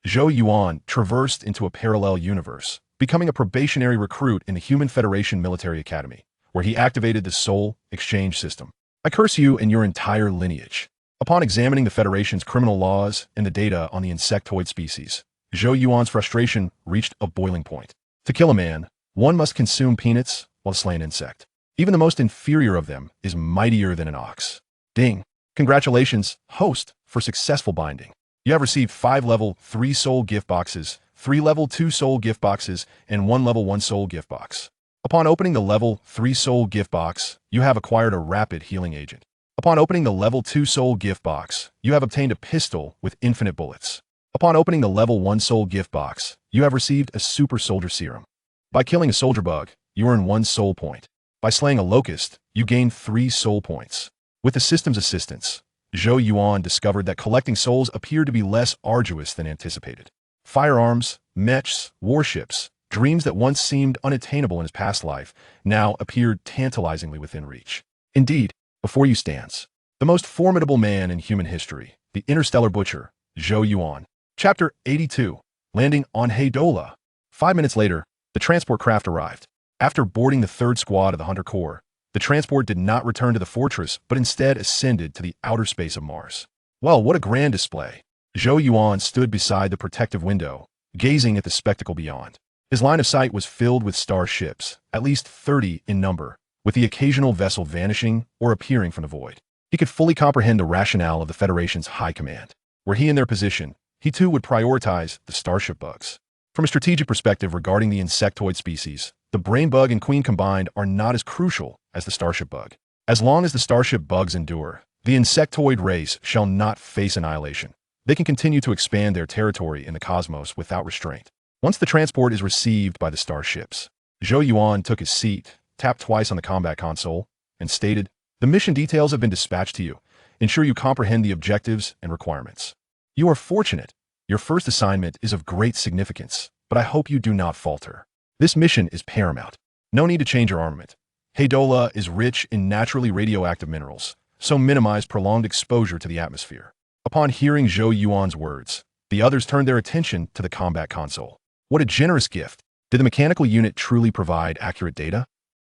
Zhou Yuan traversed into a parallel universe, becoming a probationary recruit in the Human Federation Military Academy, where he activated the Soul Exchange system. I curse you and your entire lineage. Upon examining the Federation's criminal laws and the data on the insectoid species, Zhou Yuan's frustration reached a boiling point. To kill a man, one must consume peanuts while to slay an insect. Even the most inferior of them is mightier than an ox. Ding! Congratulations, host, for successful binding. You have received 5 level 3 soul gift boxes, 3 level 2 soul gift boxes, and 1 level 1 soul gift box. Upon opening the level 3 soul gift box, you have acquired a rapid healing agent. Upon opening the level 2 soul gift box, you have obtained a pistol with infinite bullets. Upon opening the level 1 soul gift box, you have received a Super Soldier Serum. By killing a soldier bug, you earn 1 soul point. By slaying a locust, you gain 3 soul points. With the system's assistance, Zhou Yuan discovered that collecting souls appeared to be less arduous than anticipated. Firearms, mechs, warships, dreams that once seemed unattainable in his past life, now appeared tantalizingly within reach. Indeed, before you stands the most formidable man in human history, the interstellar butcher, Zhou Yuan. Chapter 82. Landing on Hala. 5 minutes later, the transport craft arrived. After boarding the 3rd squad of the Hunter Corps, the transport did not return to the fortress, but instead ascended to the outer space of Mars. Well, what a grand display. Zhou Yuan stood beside the protective window, gazing at the spectacle beyond. His line of sight was filled with starships, at least 30 in number, with the occasional vessel vanishing or appearing from the void. He could fully comprehend the rationale of the Federation's high command. Were he in their position, he too would prioritize the starship bugs. From a strategic perspective regarding the insectoid species, the brain bug and queen combined are not as crucial as the starship bug. As long as the starship bugs endure, the insectoid race shall not face annihilation. They can continue to expand their territory in the cosmos without restraint. Once the transport is received by the starships, Zhou Yuan took his seat, tapped twice on the combat console, and stated, "The mission details have been dispatched to you. Ensure you comprehend the objectives and requirements. You are fortunate. Your first assignment is of great significance, but I hope you do not falter. This mission is paramount. No need to change your armament. Hala is rich in naturally radioactive minerals, so minimize prolonged exposure to the atmosphere." Upon hearing Zhou Yuan's words, the others turned their attention to the combat console. What a generous gift. Did the mechanical unit truly provide accurate data?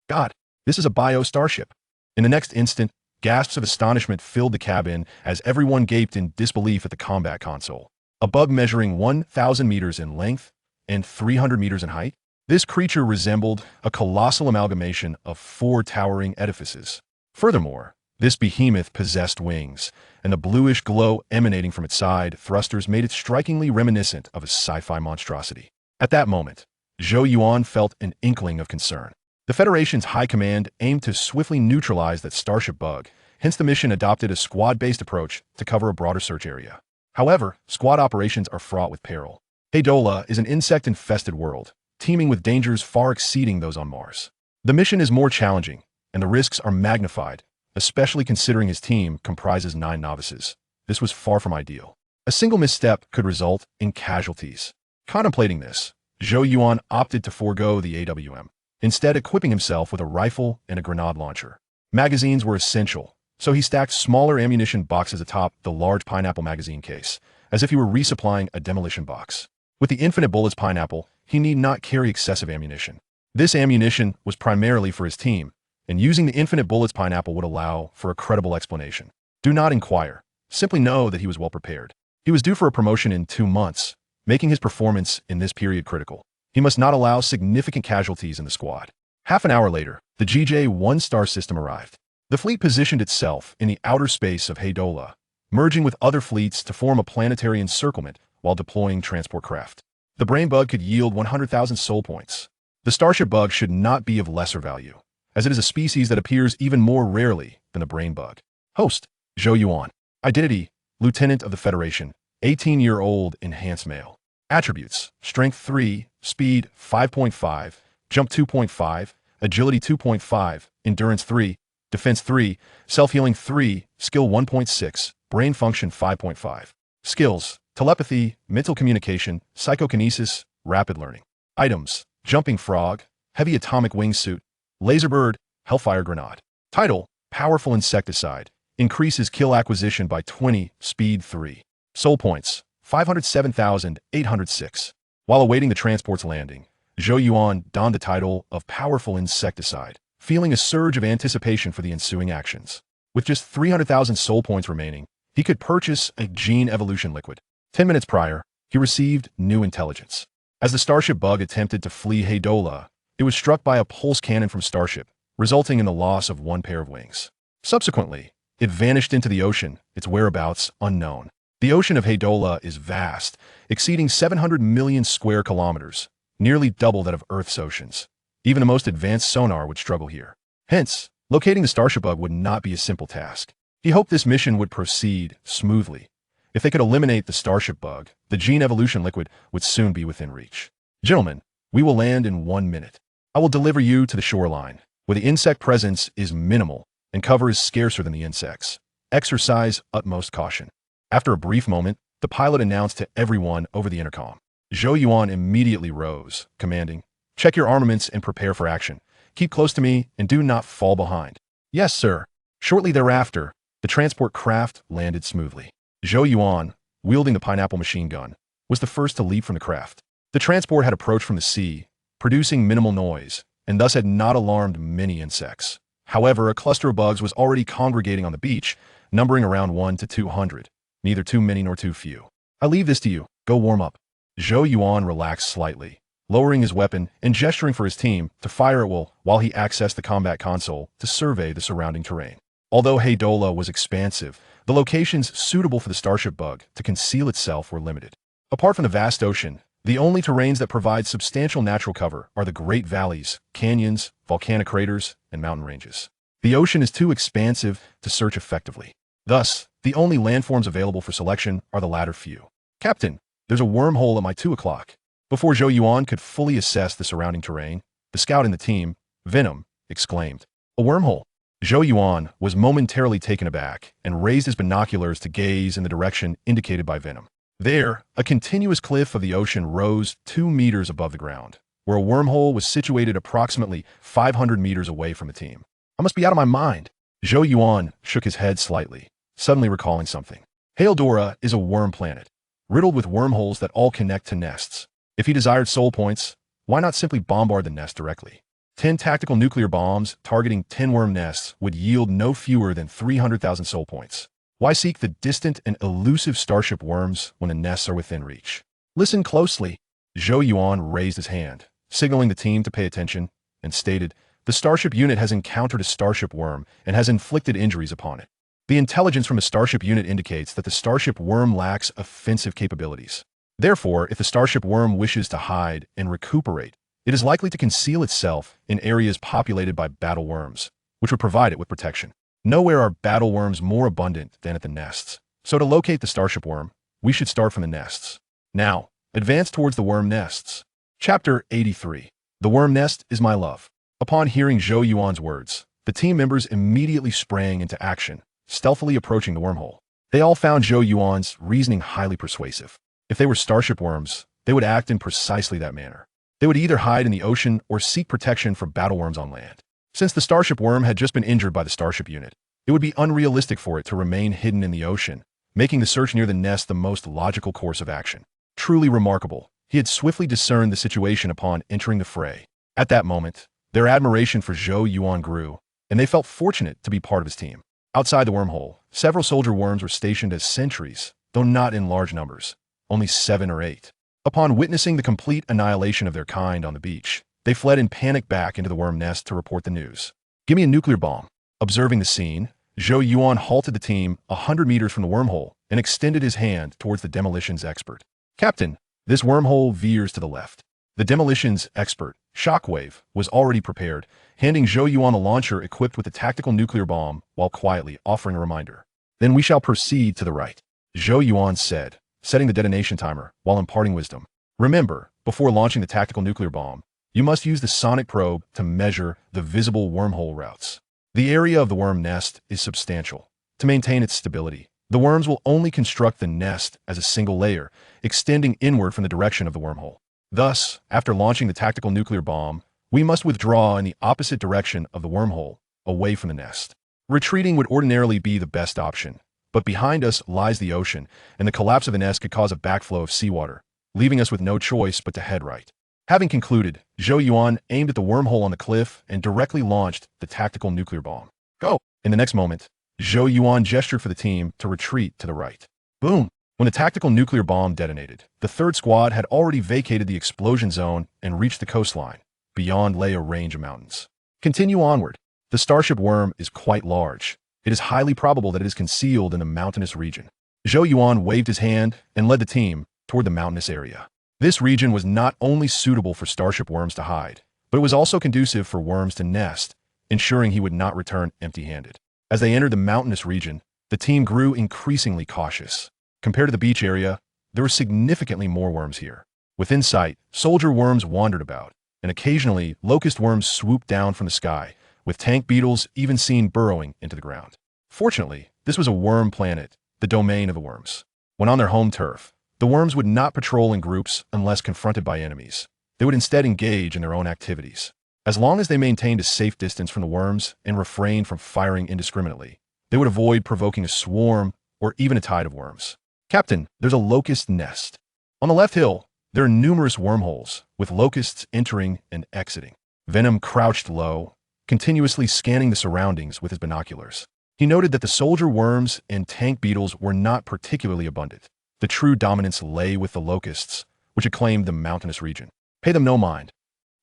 God, this is a bio-starship. In the next instant, gasps of astonishment filled the cabin as everyone gaped in disbelief at the combat console. A bug measuring 1,000 meters in length and 300 meters in height? This creature resembled a colossal amalgamation of 4 towering edifices. Furthermore, this behemoth possessed wings, and the bluish glow emanating from its side thrusters made it strikingly reminiscent of a sci-fi monstrosity. At that moment, Zhou Yuan felt an inkling of concern. The Federation's high command aimed to swiftly neutralize that starship bug, hence the mission adopted a squad-based approach to cover a broader search area. However, squad operations are fraught with peril. Hala is an insect-infested world, teeming with dangers far exceeding those on Mars. The mission is more challenging, and the risks are magnified, especially considering his team comprises 9 novices. This was far from ideal. A single misstep could result in casualties. Contemplating this, Zhou Yuan opted to forego the AWM, instead equipping himself with a rifle and a grenade launcher. Magazines were essential, so he stacked smaller ammunition boxes atop the large pineapple magazine case, as if he were resupplying a demolition box. With the infinite bullets pineapple, he need not carry excessive ammunition. This ammunition was primarily for his team, and using the infinite bullets pineapple would allow for a credible explanation. Do not inquire. Simply know that he was well prepared. He was due for a promotion in 2 months, making his performance in this period critical. He must not allow significant casualties in the squad. Half an hour later, the GJ-1 star system arrived. The fleet positioned itself in the outer space of Hala, merging with other fleets to form a planetary encirclement while deploying transport craft. The brain bug could yield 100,000 soul points. The starship bug should not be of lesser value, as it is a species that appears even more rarely than the brain bug. Host, Zhou Yuan. Identity, Lieutenant of the Federation, 18-year-old enhanced male. Attributes, Strength 3, Speed 5.5, Jump 2.5, Agility 2.5, Endurance 3, Defense 3, Self-Healing 3, Skill 1.6, Brain Function 5.5. Skills, Telepathy, Mental Communication, Psychokinesis, Rapid Learning. Items, Jumping Frog, Heavy Atomic Wingsuit, Laserbird, Hellfire Grenade. Title, Powerful Insecticide, increases kill acquisition by 20, Speed 3. Soul Points, 507,806. While awaiting the transport's landing, Zhou Yuan donned the title of Powerful Insecticide, feeling a surge of anticipation for the ensuing actions. With just 300,000 soul points remaining, he could purchase a gene evolution liquid. 10 minutes prior, he received new intelligence. As the Starship Bug attempted to flee Hala, it was struck by a pulse cannon from Starship, resulting in the loss of one pair of wings. Subsequently, it vanished into the ocean, its whereabouts unknown. The ocean of Hala is vast, exceeding 700 million square kilometers, nearly double that of Earth's oceans. Even the most advanced sonar would struggle here. Hence, locating the Starship Bug would not be a simple task. He hoped this mission would proceed smoothly. If they could eliminate the Starship Bug, the gene evolution liquid would soon be within reach. Gentlemen, we will land in 1 minute. I will deliver you to the shoreline, where the insect presence is minimal and cover is scarcer than the insects. Exercise utmost caution. After a brief moment, the pilot announced to everyone over the intercom. Zhou Yuan immediately rose, commanding, "Check your armaments and prepare for action. Keep close to me and do not fall behind." "Yes, sir." Shortly thereafter, the transport craft landed smoothly. Zhou Yuan, wielding the pineapple machine gun, was the first to leap from the craft. The transport had approached from the sea, producing minimal noise, and thus had not alarmed many insects. However, a cluster of bugs was already congregating on the beach, numbering around 1 to 200. Neither too many nor too few. "I leave this to you. Go warm up." Zhou Yuan relaxed slightly, lowering his weapon and gesturing for his team to fire at will while he accessed the combat console to survey the surrounding terrain. Although Hala was expansive, the locations suitable for the Starship Bug to conceal itself were limited. Apart from the vast ocean, the only terrains that provide substantial natural cover are the great valleys, canyons, volcanic craters, and mountain ranges. The ocean is too expansive to search effectively. Thus, the only landforms available for selection are the latter few. "Captain, there's a wormhole at my 2 o'clock. Before Zhou Yuan could fully assess the surrounding terrain, the scout in the team, Venom, exclaimed, "A wormhole?" Zhou Yuan was momentarily taken aback and raised his binoculars to gaze in the direction indicated by Venom. There, a continuous cliff of the ocean rose 2 meters above the ground, where a wormhole was situated approximately 500 meters away from the team. "I must be out of my mind." Zhou Yuan shook his head slightly, suddenly recalling something. Haldora is a worm planet, riddled with wormholes that all connect to nests. If he desired soul points, why not simply bombard the nest directly? 10 tactical nuclear bombs targeting 10 worm nests would yield no fewer than 300,000 soul points. Why seek the distant and elusive starship worms when the nests are within reach? "Listen closely." Zhou Yuan raised his hand, signaling the team to pay attention, and stated, "The Starship unit has encountered a starship worm and has inflicted injuries upon it. The intelligence from the Starship unit indicates that the Starship worm lacks offensive capabilities. Therefore, if the Starship worm wishes to hide and recuperate, it is likely to conceal itself in areas populated by battle worms, which would provide it with protection. Nowhere are battle worms more abundant than at the nests. So to locate the Starship worm, we should start from the nests. Now, advance towards the worm nests." Chapter 83. The Worm Nest is My Love. Upon hearing Zhou Yuan's words, the team members immediately sprang into action, stealthily approaching the wormhole. They all found Zhou Yuan's reasoning highly persuasive. If they were starship worms, they would act in precisely that manner. They would either hide in the ocean or seek protection from battle worms on land. Since the starship worm had just been injured by the Starship unit, it would be unrealistic for it to remain hidden in the ocean, making the search near the nest the most logical course of action. Truly remarkable, he had swiftly discerned the situation upon entering the fray. At that moment, their admiration for Zhou Yuan grew, and they felt fortunate to be part of his team. Outside the wormhole, several soldier worms were stationed as sentries, though not in large numbers, only 7 or 8. Upon witnessing the complete annihilation of their kind on the beach, they fled in panic back into the worm nest to report the news. "Give me a nuclear bomb." Observing the scene, Zhou Yuan halted the team 100 meters from the wormhole and extended his hand towards the demolitions expert. "Captain, this wormhole veers to the left." The demolitions expert, Shockwave, was already prepared, handing Zhou Yuan a launcher equipped with a tactical nuclear bomb while quietly offering a reminder. "Then we shall proceed to the right," Zhou Yuan said, setting the detonation timer while imparting wisdom. "Remember, before launching the tactical nuclear bomb, you must use the sonic probe to measure the visible wormhole routes. The area of the worm nest is substantial. To maintain its stability, the worms will only construct the nest as a single layer, extending inward from the direction of the wormhole. Thus, after launching the tactical nuclear bomb, we must withdraw in the opposite direction of the wormhole, away from the nest. Retreating would ordinarily be the best option, But behind us lies the ocean, and the collapse of the nest could cause a backflow of seawater, leaving us with no choice but to head right. Having concluded, Zhou Yuan aimed at the wormhole on the cliff and directly launched the tactical nuclear bomb. Go! In the next moment, Zhou Yuan gestured for the team to retreat to the right. Boom! When the tactical nuclear bomb detonated, the third squad had already vacated the explosion zone and reached the coastline. Beyond lay a range of mountains. Continue onward. The Starship worm is quite large. It is highly probable that it is concealed in the mountainous region. Zhou Yuan waved his hand and led the team toward the mountainous area. This region was not only suitable for Starship worms to hide, but it was also conducive for worms to nest, ensuring he would not return empty-handed. As they entered the mountainous region, the team grew increasingly cautious. Compared to the beach area, there were significantly more worms here. Within sight, soldier worms wandered about, and occasionally locust worms swooped down from the sky, with tank beetles even seen burrowing into the ground. Fortunately, this was a worm planet, the domain of the worms. When on their home turf, the worms would not patrol in groups unless confronted by enemies. They would instead engage in their own activities. As long as they maintained a safe distance from the worms and refrained from firing indiscriminately, they would avoid provoking a swarm or even a tide of worms. Captain, there's a locust nest. On the left hill, there are numerous wormholes, with locusts entering and exiting. Venom crouched low, continuously scanning the surroundings with his binoculars. He noted that the soldier worms and tank beetles were not particularly abundant. The true dominance lay with the locusts, which had claimed the mountainous region. Pay them no mind.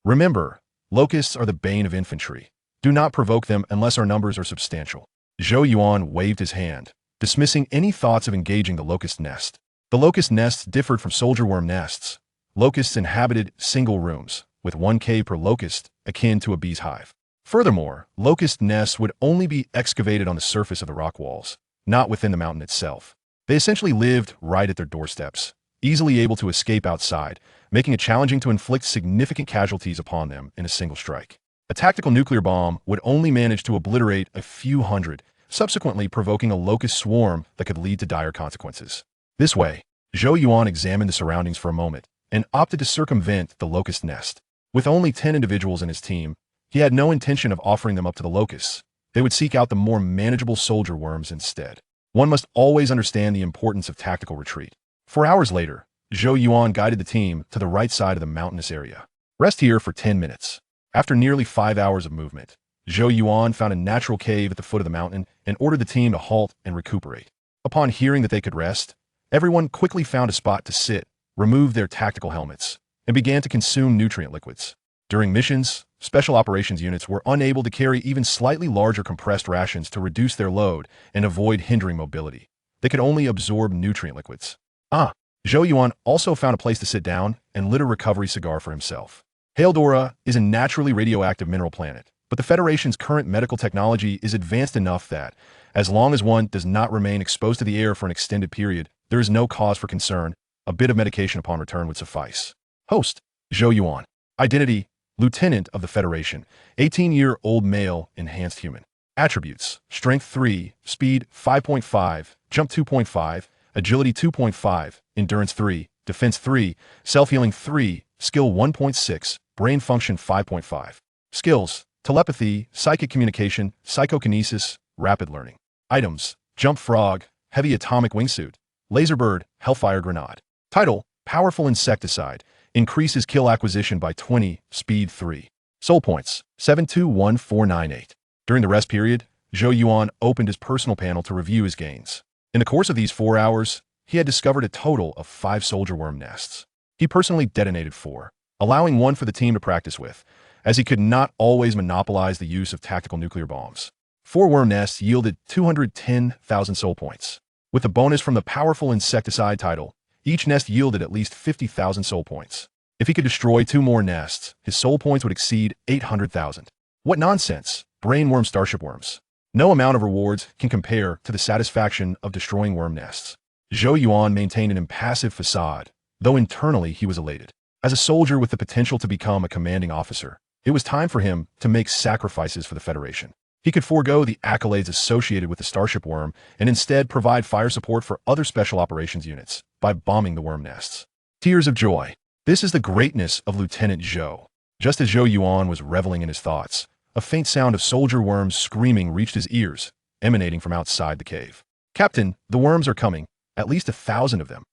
Remember, locusts are the bane of infantry. Do not provoke them unless our numbers are substantial. Zhou Yuan waved his hand, dismissing any thoughts of engaging the locust nest. The locust nests differed from soldier worm nests. Locusts inhabited single rooms, with 1 cave per locust, akin to a bee's hive. Furthermore, locust nests would only be excavated on the surface of the rock walls, not within the mountain itself. They essentially lived right at their doorsteps, easily able to escape outside, making it challenging to inflict significant casualties upon them in a single strike. A tactical nuclear bomb would only manage to obliterate a few hundred, subsequently provoking a locust swarm that could lead to dire consequences. This way, Zhou Yuan examined the surroundings for a moment and opted to circumvent the locust nest. With only 10 individuals in his team, he had no intention of offering them up to the locusts. They would seek out the more manageable soldier worms instead. One must always understand the importance of tactical retreat. 4 hours later, Zhou Yuan guided the team to the right side of the mountainous area. Rest here for 10 minutes. After nearly 5 hours of movement, Zhou Yuan found a natural cave at the foot of the mountain and ordered the team to halt and recuperate. Upon hearing that they could rest, everyone quickly found a spot to sit, removed their tactical helmets, and began to consume nutrient liquids. During missions, special operations units were unable to carry even slightly larger compressed rations to reduce their load and avoid hindering mobility. They could only absorb nutrient liquids. Zhou Yuan also found a place to sit down and lit a recovery cigar for himself. Haldora is a naturally radioactive mineral planet, but the Federation's current medical technology is advanced enough that, as long as one does not remain exposed to the air for an extended period, there is no cause for concern. A bit of medication upon return would suffice. Host, Zhou Yuan. Identity, Lieutenant of the Federation, 18-year-old male, enhanced human. Attributes, Strength 3, Speed 5.5, Jump 2.5, Agility 2.5, Endurance 3, Defense 3, Self-Healing 3, Skill 1.6, Brain Function 5.5. Skills, Telepathy, Psychic Communication, Psychokinesis, Rapid Learning. Items, Jump Frog, Heavy Atomic Wingsuit, Laserbird, Hellfire Grenade. Title, Powerful Insecticide, increases kill acquisition by 20, Speed 3. Soul Points, 721498. During the rest period, Zhou Yuan opened his personal panel to review his gains. In the course of these 4 hours, he had discovered a total of 5 soldier worm nests. He personally detonated 4, allowing 1 for the team to practice with, as he could not always monopolize the use of tactical nuclear bombs. 4 worm nests yielded 210,000 soul points. With the bonus from the powerful insecticide title, each nest yielded at least 50,000 soul points. If he could destroy 2 more nests, his soul points would exceed 800,000. What nonsense! Brainworm starship worms. No amount of rewards can compare to the satisfaction of destroying worm nests. Zhou Yuan maintained an impassive facade, though internally he was elated. As a soldier with the potential to become a commanding officer, it was time for him to make sacrifices for the Federation. He could forego the accolades associated with the Starship Worm and instead provide fire support for other special operations units by bombing the worm nests. Tears of joy. This is the greatness of Lieutenant Zhou. Just as Zhou Yuan was reveling in his thoughts, a faint sound of soldier worms screaming reached his ears, emanating from outside the cave. "Captain, the worms are coming. At least 1,000 of them."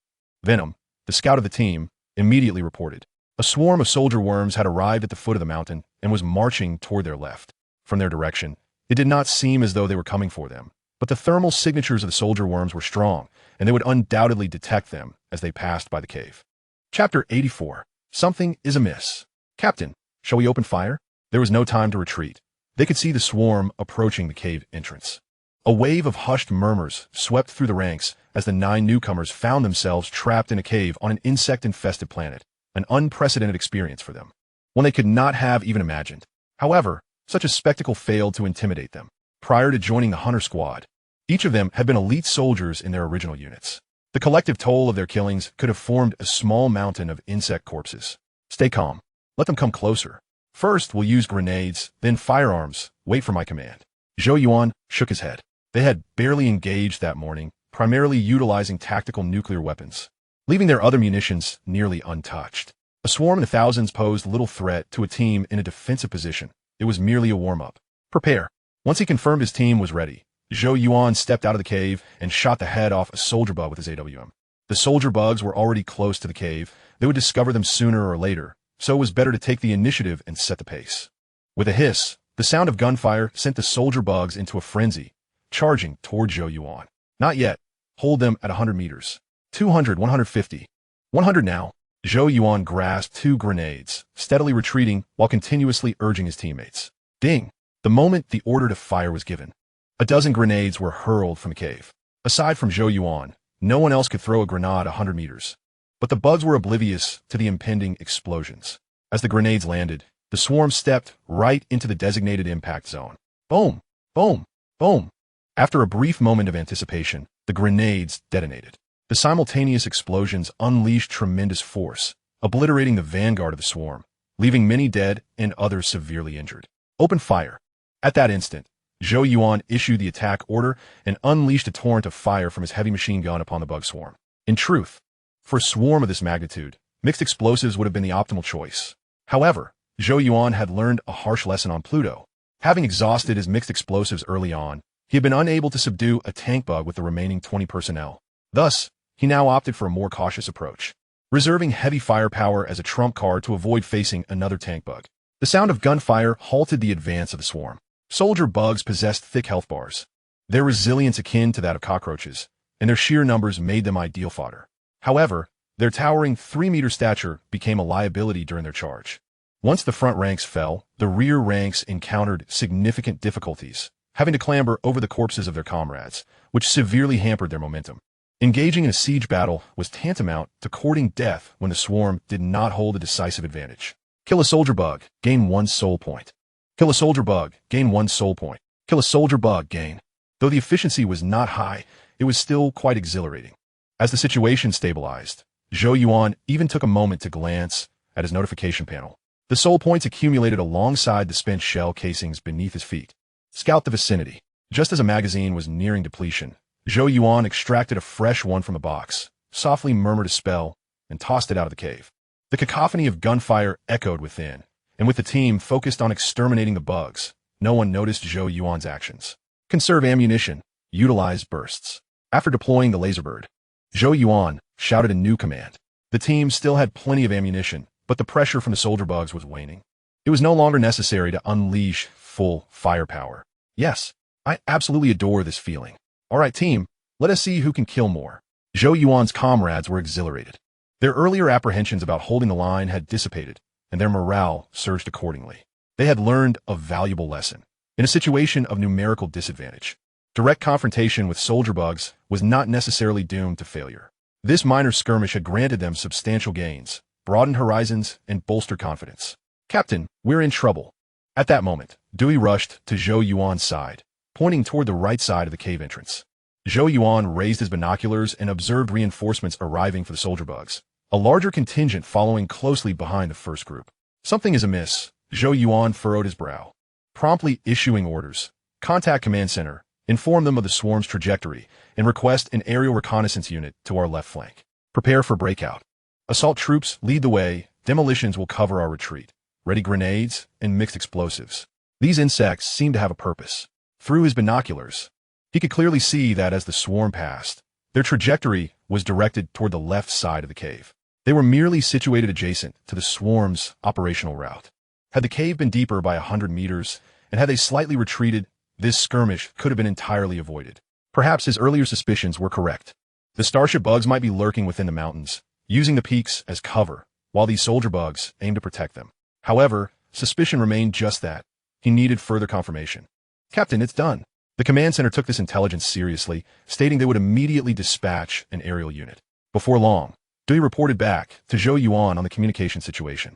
Venom, the scout of the team, immediately reported. A swarm of soldier worms had arrived at the foot of the mountain and was marching toward their left. From their direction, it did not seem as though they were coming for them, but the thermal signatures of the soldier worms were strong, and they would undoubtedly detect them as they passed by the cave. Chapter 84. Something is amiss. "Captain, shall we open fire?" There was no time to retreat. They could see the swarm approaching the cave entrance. A wave of hushed murmurs swept through the ranks as the 9 newcomers found themselves trapped in a cave on an insect-infested planet, an unprecedented experience for them, one they could not have even imagined. However, such a spectacle failed to intimidate them. Prior to joining the Hunter Squad, each of them had been elite soldiers in their original units. The collective toll of their killings could have formed a small mountain of insect corpses. "Stay calm. Let them come closer. First, we'll use grenades, then firearms. Wait for my command." Zhou Yuan shook his head. They had barely engaged that morning, primarily utilizing tactical nuclear weapons, leaving their other munitions nearly untouched. A swarm in the thousands posed little threat to a team in a defensive position. It was merely a warm-up. "Prepare." Once he confirmed his team was ready, Zhou Yuan stepped out of the cave and shot the head off a soldier bug with his AWM. The soldier bugs were already close to the cave. They would discover them sooner or later, so it was better to take the initiative and set the pace. With a hiss, the sound of gunfire sent the soldier bugs into a frenzy, charging toward Zhou Yuan. "Not yet. Hold them at 100 meters. 200, 150. 100 now." Zhou Yuan grasped 2 grenades, steadily retreating while continuously urging his teammates. Ding! The moment the order to fire was given, a dozen grenades were hurled from the cave. Aside from Zhou Yuan, no one else could throw a grenade 100 meters. But the bugs were oblivious to the impending explosions. As the grenades landed, the swarm stepped right into the designated impact zone. Boom! Boom! Boom! After a brief moment of anticipation, the grenades detonated. The simultaneous explosions unleashed tremendous force, obliterating the vanguard of the swarm, leaving many dead and others severely injured. "Open fire." At that instant, Zhou Yuan issued the attack order and unleashed a torrent of fire from his heavy machine gun upon the bug swarm. In truth, for a swarm of this magnitude, mixed explosives would have been the optimal choice. However, Zhou Yuan had learned a harsh lesson on Pluto. Having exhausted his mixed explosives early on, he had been unable to subdue a tank bug with the remaining 20 personnel. Thus, he now opted for a more cautious approach, reserving heavy firepower as a trump card to avoid facing another tank bug. The sound of gunfire halted the advance of the swarm. Soldier bugs possessed thick health bars, their resilience akin to that of cockroaches, and their sheer numbers made them ideal fodder. However, their towering 3-meter stature became a liability during their charge. Once the front ranks fell, the rear ranks encountered significant difficulties, having to clamber over the corpses of their comrades, which severely hampered their momentum. Engaging in a siege battle was tantamount to courting death when the swarm did not hold a decisive advantage. Kill a soldier bug, gain 1 soul point. Kill a soldier bug, gain 1 soul point. Kill a soldier bug, gain. Though the efficiency was not high, it was still quite exhilarating. As the situation stabilized, Zhou Yuan even took a moment to glance at his notification panel. The soul points accumulated alongside the spent shell casings beneath his feet. Scout the vicinity. Just as a magazine was nearing depletion, Zhou Yuan extracted a fresh one from the box, softly murmured a spell, and tossed it out of the cave. The cacophony of gunfire echoed within, and with the team focused on exterminating the bugs, no one noticed Zhou Yuan's actions. Conserve ammunition. Utilize bursts. After deploying the laser bird, Zhou Yuan shouted a new command. The team still had plenty of ammunition, but the pressure from the soldier bugs was waning. It was no longer necessary to unleash full firepower. Yes, I absolutely adore this feeling. All right, team, let us see who can kill more. Zhou Yuan's comrades were exhilarated. Their earlier apprehensions about holding the line had dissipated, and their morale surged accordingly. They had learned a valuable lesson. In a situation of numerical disadvantage, direct confrontation with soldier bugs was not necessarily doomed to failure. This minor skirmish had granted them substantial gains, broadened horizons, and bolstered confidence. "Captain, we're in trouble." At that moment, Dewey rushed to Zhou Yuan's side, pointing toward the right side of the cave entrance. Zhou Yuan raised his binoculars and observed reinforcements arriving for the soldier bugs, a larger contingent following closely behind the first group. Something is amiss. Zhou Yuan furrowed his brow, promptly issuing orders. "Contact command center, inform them of the swarm's trajectory, and request an aerial reconnaissance unit to our left flank. Prepare for breakout. Assault troops lead the way, demolitions will cover our retreat. Ready grenades and mixed explosives." These insects seemed to have a purpose. Through his binoculars, He could clearly see that as the swarm passed, their trajectory was directed toward the left side of the cave. They were merely situated adjacent to the swarm's operational route. Had the cave been deeper by 100 meters, and had they slightly retreated, this skirmish could have been entirely avoided. Perhaps his earlier suspicions were correct. The Starship bugs might be lurking within the mountains, using the peaks as cover, while these soldier bugs aimed to protect them. However, suspicion remained just that. He needed further confirmation. "Captain, it's done." The command center took this intelligence seriously, stating they would immediately dispatch an aerial unit. Before long, Dewey reported back to Zhou Yuan on the communication situation.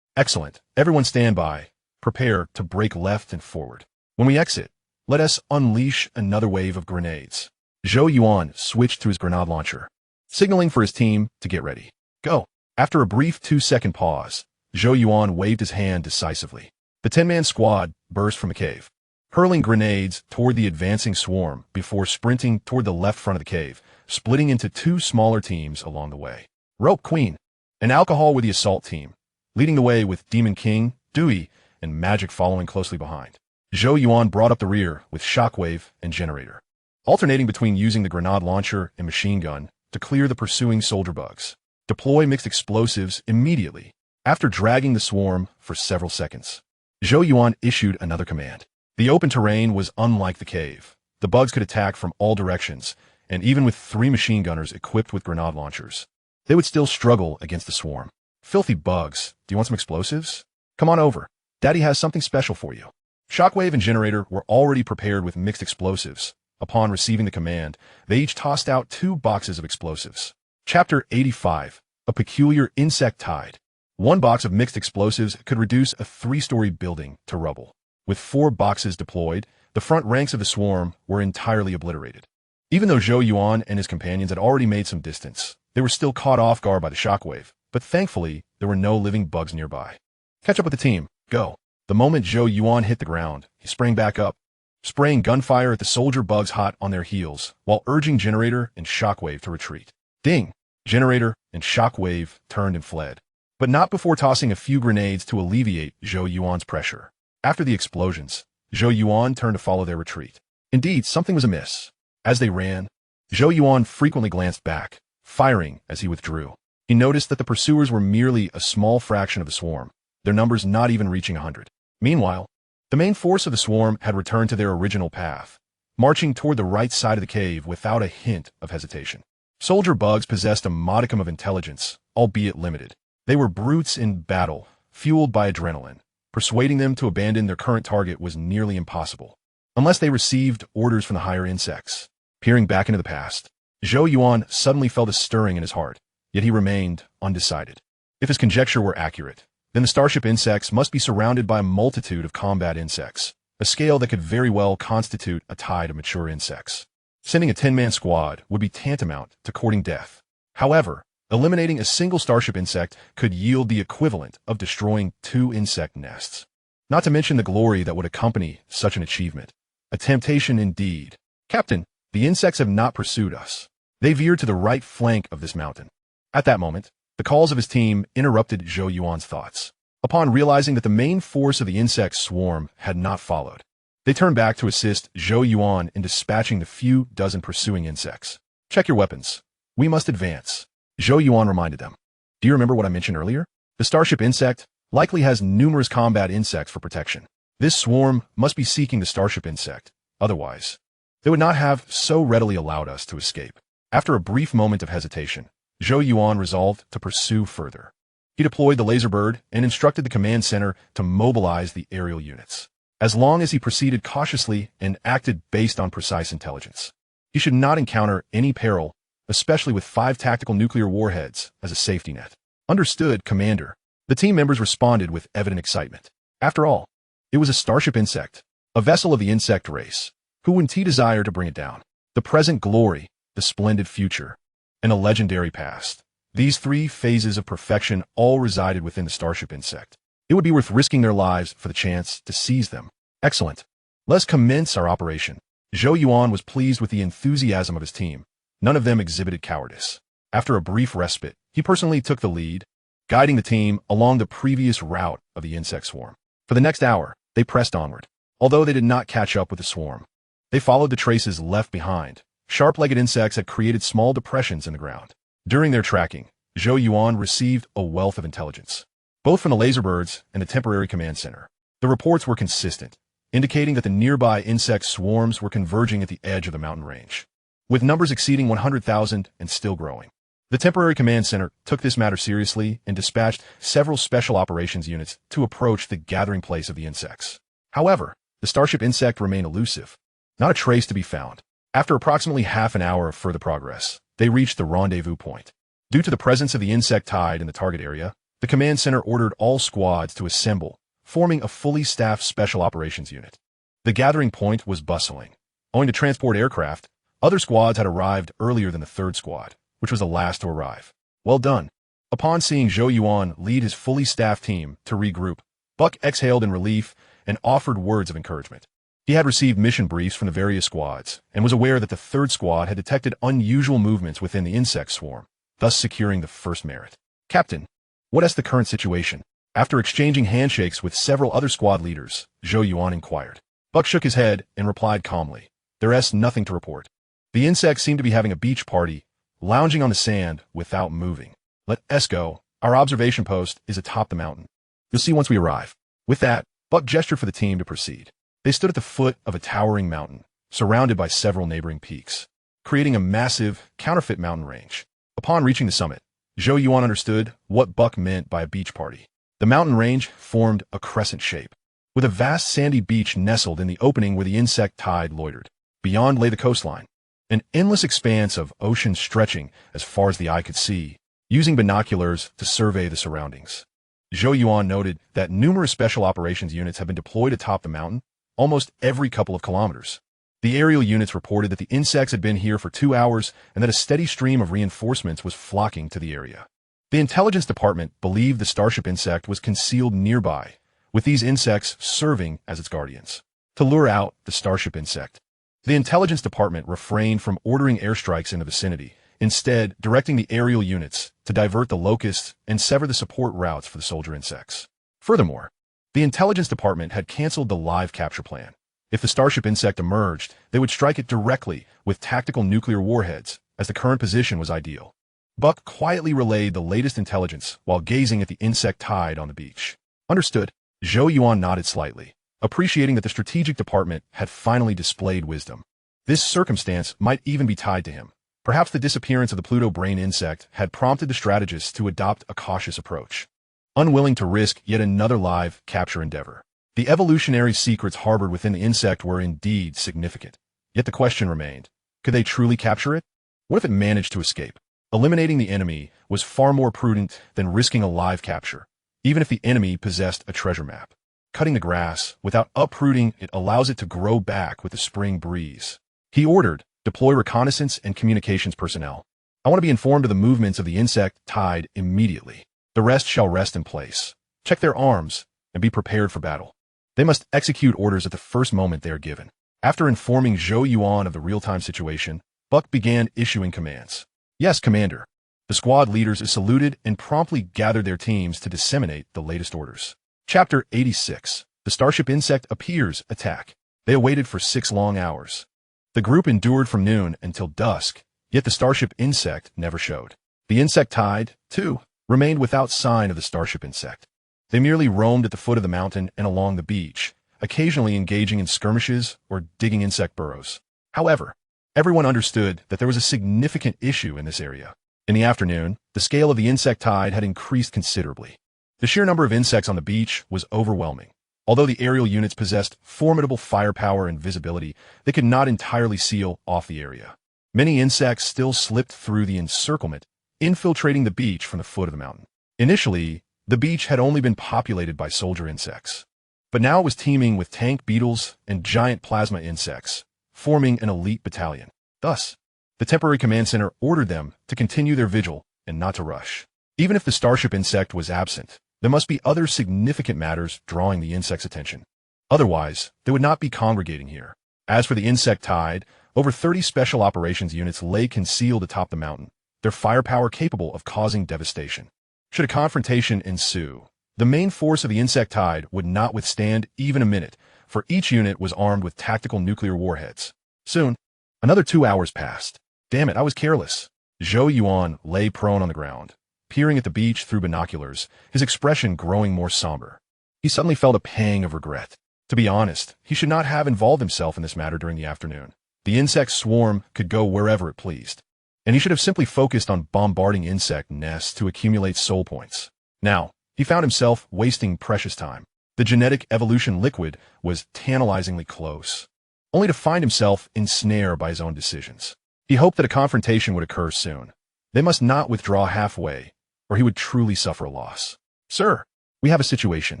"Excellent. Everyone stand by. Prepare to break left and forward. When we exit, let us unleash another wave of grenades." Zhou Yuan switched to his grenade launcher, signaling for his team to get ready. "Go." After a brief 2-second pause, Zhou Yuan waved his hand decisively. The 10-man squad burst from the cave, hurling grenades toward the advancing swarm before sprinting toward the left front of the cave, splitting into 2 smaller teams along the way. Rope Queen and Alcohol were the assault team, leading the way with Demon King, Dewey, and Magic following closely behind. Zhou Yuan brought up the rear with Shockwave and Generator, alternating between using the grenade launcher and machine gun to clear the pursuing soldier bugs. Deploy mixed explosives immediately. After dragging the swarm for several seconds, Zhou Yuan issued another command. The open terrain was unlike the cave. The bugs could attack from all directions, and even with 3 machine gunners equipped with grenade launchers, they would still struggle against the swarm. "Filthy bugs, do you want some explosives? Come on over. Daddy has something special for you." Shockwave and Generator were already prepared with mixed explosives. Upon receiving the command, they each tossed out 2 boxes of explosives. Chapter 85, A Peculiar Insect Tide. 1 box of mixed explosives could reduce a 3-story building to rubble. With 4 boxes deployed, the front ranks of the swarm were entirely obliterated. Even though Zhou Yuan and his companions had already made some distance, they were still caught off guard by the shockwave, but thankfully, there were no living bugs nearby. "Catch up with the team. Go." The moment Zhou Yuan hit the ground, he sprang back up, spraying gunfire at the soldier bugs hot on their heels, while urging Generator and Shockwave to retreat. Ding! Generator and Shockwave turned and fled, but not before tossing a few grenades to alleviate Zhou Yuan's pressure. After the explosions, Zhou Yuan turned to follow their retreat. Indeed, something was amiss. As they ran, Zhou Yuan frequently glanced back, firing as he withdrew. He noticed that the pursuers were merely a small fraction of the swarm, their numbers not even reaching 100. Meanwhile, the main force of the swarm had returned to their original path, marching toward the right side of the cave without a hint of hesitation. Soldier bugs possessed a modicum of intelligence, albeit limited. They were brutes in battle, fueled by adrenaline. Persuading them to abandon their current target was nearly impossible, unless they received orders from the higher insects. Peering back into the past, Zhou Yuan suddenly felt a stirring in his heart, yet he remained undecided. If his conjecture were accurate, then the Starship insects must be surrounded by a multitude of combat insects, a scale that could very well constitute a tide of mature insects. Sending a 10-man squad would be tantamount to courting death. However, eliminating a single Starship insect could yield the equivalent of destroying 2 insect nests. Not to mention the glory that would accompany such an achievement. A temptation indeed. "Captain, the insects have not pursued us. They veered to the right flank of this mountain." At that moment, the calls of his team interrupted Zhou Yuan's thoughts. Upon realizing that the main force of the insect swarm had not followed, they turned back to assist Zhou Yuan in dispatching the few dozen pursuing insects. "Check your weapons. We must advance," Zhou Yuan reminded them. "Do you remember what I mentioned earlier? The Starship insect likely has numerous combat insects for protection. This swarm must be seeking the Starship insect. Otherwise, they would not have so readily allowed us to escape." After a brief moment of hesitation, Zhou Yuan resolved to pursue further. He deployed the laser bird and instructed the command center to mobilize the aerial units. As long as he proceeded cautiously and acted based on precise intelligence, he should not encounter any peril, especially with 5 tactical nuclear warheads as a safety net. "Understood, Commander." The team members responded with evident excitement. After all, it was a Starship insect, a vessel of the insect race. Who wouldn't he desire to bring it down? The present glory, the splendid future, and a legendary past. These 3 phases of perfection all resided within the Starship insect. It would be worth risking their lives for the chance to seize them. "Excellent. Let's commence our operation." Zhou Yuan was pleased with the enthusiasm of his team. None of them exhibited cowardice. After a brief respite, he personally took the lead, guiding the team along the previous route of the insect swarm. For the next hour, they pressed onward. Although they did not catch up with the swarm, They followed the traces left behind. Sharp-legged insects had created small depressions in the ground. During their tracking, Zhou Yuan received a wealth of intelligence, both from the laserbirds and the temporary command center. The reports were consistent, indicating that the nearby insect swarms were converging at the edge of the mountain range, with numbers exceeding 100,000 and still growing. The temporary command center took this matter seriously and dispatched several special operations units to approach the gathering place of the insects. However, the starship insect remained elusive, not a trace to be found. After approximately half an hour of further progress, they reached the rendezvous point. Due to the presence of the insect tide in the target area, the command center ordered all squads to assemble, forming a fully staffed special operations unit. The gathering point was bustling. Owing to transport aircraft, other squads had arrived earlier than the third squad, which was the last to arrive. Well done. Upon seeing Zhou Yuan lead his fully staffed team to regroup, Buck exhaled in relief and offered words of encouragement. He had received mission briefs from the various squads and was aware that the third squad had detected unusual movements within the insect swarm, thus securing the first merit. Captain, what is the current situation? After exchanging handshakes with several other squad leaders, Zhou Yuan inquired. Buck shook his head and replied calmly, "There is nothing to report. The insects seem to be having a beach party, lounging on the sand without moving. Let us go. Our observation post is atop the mountain. You'll see once we arrive." With that, Buck gestured for the team to proceed. They stood at the foot of a towering mountain, surrounded by several neighboring peaks, creating a massive, counterfeit mountain range. Upon reaching the summit, Zhou Yuan understood what Buck meant by a beach party. The mountain range formed a crescent shape, with a vast sandy beach nestled in the opening where the insect tide loitered. Beyond lay the coastline, an endless expanse of ocean stretching as far as the eye could see, using binoculars to survey the surroundings. Zhou Yuan noted that numerous special operations units have been deployed atop the mountain, almost every couple of kilometers. The aerial units reported that the insects had been here for 2 hours and that a steady stream of reinforcements was flocking to the area. The intelligence department believed the starship insect was concealed nearby, with these insects serving as its guardians. To lure out the starship insect, the intelligence department refrained from ordering airstrikes in the vicinity, instead directing the aerial units to divert the locusts and sever the support routes for the soldier insects. Furthermore, the intelligence department had canceled the live capture plan. If the starship insect emerged, they would strike it directly with tactical nuclear warheads, as the current position was ideal. Buck quietly relayed the latest intelligence while gazing at the insect tide on the beach. Understood. Zhou Yuan nodded slightly, appreciating that the strategic department had finally displayed wisdom. This circumstance might even be tied to him. Perhaps the disappearance of the Pluto brain insect had prompted the strategists to adopt a cautious approach, unwilling to risk yet another live capture endeavor. The evolutionary secrets harbored within the insect were indeed significant. Yet the question remained, could they truly capture it? What if it managed to escape? Eliminating the enemy was far more prudent than risking a live capture, even if the enemy possessed a treasure map. Cutting the grass without uprooting it allows it to grow back with the spring breeze. He ordered, deploy reconnaissance and communications personnel. I want to be informed of the movements of the insect tide immediately. The rest shall rest in place. Check their arms and be prepared for battle. They must execute orders at the first moment they are given. After informing Zhou Yuan of the real-time situation, Buck began issuing commands. Yes, Commander. The squad leaders saluted and promptly gathered their teams to disseminate the latest orders. Chapter 86. The starship insect appears. Attack. They awaited for 6 long hours. The group endured from noon until dusk, yet the starship insect never showed. The insect tide, too, remained without sign of the starship insect. They merely roamed at the foot of the mountain and along the beach, occasionally engaging in skirmishes or digging insect burrows. However, everyone understood that there was a significant issue in this area. In the afternoon, the scale of the insect tide had increased considerably. The sheer number of insects on the beach was overwhelming. Although the aerial units possessed formidable firepower and visibility, they could not entirely seal off the area. Many insects still slipped through the encirclement, infiltrating the beach from the foot of the mountain. Initially, the beach had only been populated by soldier insects, but now it was teeming with tank beetles and giant plasma insects, forming an elite battalion. Thus, the temporary command center ordered them to continue their vigil and not to rush. Even if the starship insect was absent, there must be other significant matters drawing the insect's attention. Otherwise, they would not be congregating here. As for the insect tide, over 30 special operations units lay concealed atop the mountain, their firepower capable of causing devastation. Should a confrontation ensue, the main force of the insect tide would not withstand even a minute, for each unit was armed with tactical nuclear warheads. Soon, another 2 hours passed. Damn it, I was careless. Zhou Yuan lay prone on the ground, peering at the beach through binoculars, his expression growing more somber. He suddenly felt a pang of regret. To be honest, he should not have involved himself in this matter during the afternoon. The insect swarm could go wherever it pleased, and he should have simply focused on bombarding insect nests to accumulate soul points. Now, he found himself wasting precious time. The genetic evolution liquid was tantalizingly close, only to find himself ensnared by his own decisions. He hoped that a confrontation would occur soon. They must not withdraw halfway, or he would truly suffer a loss. Sir, we have a situation.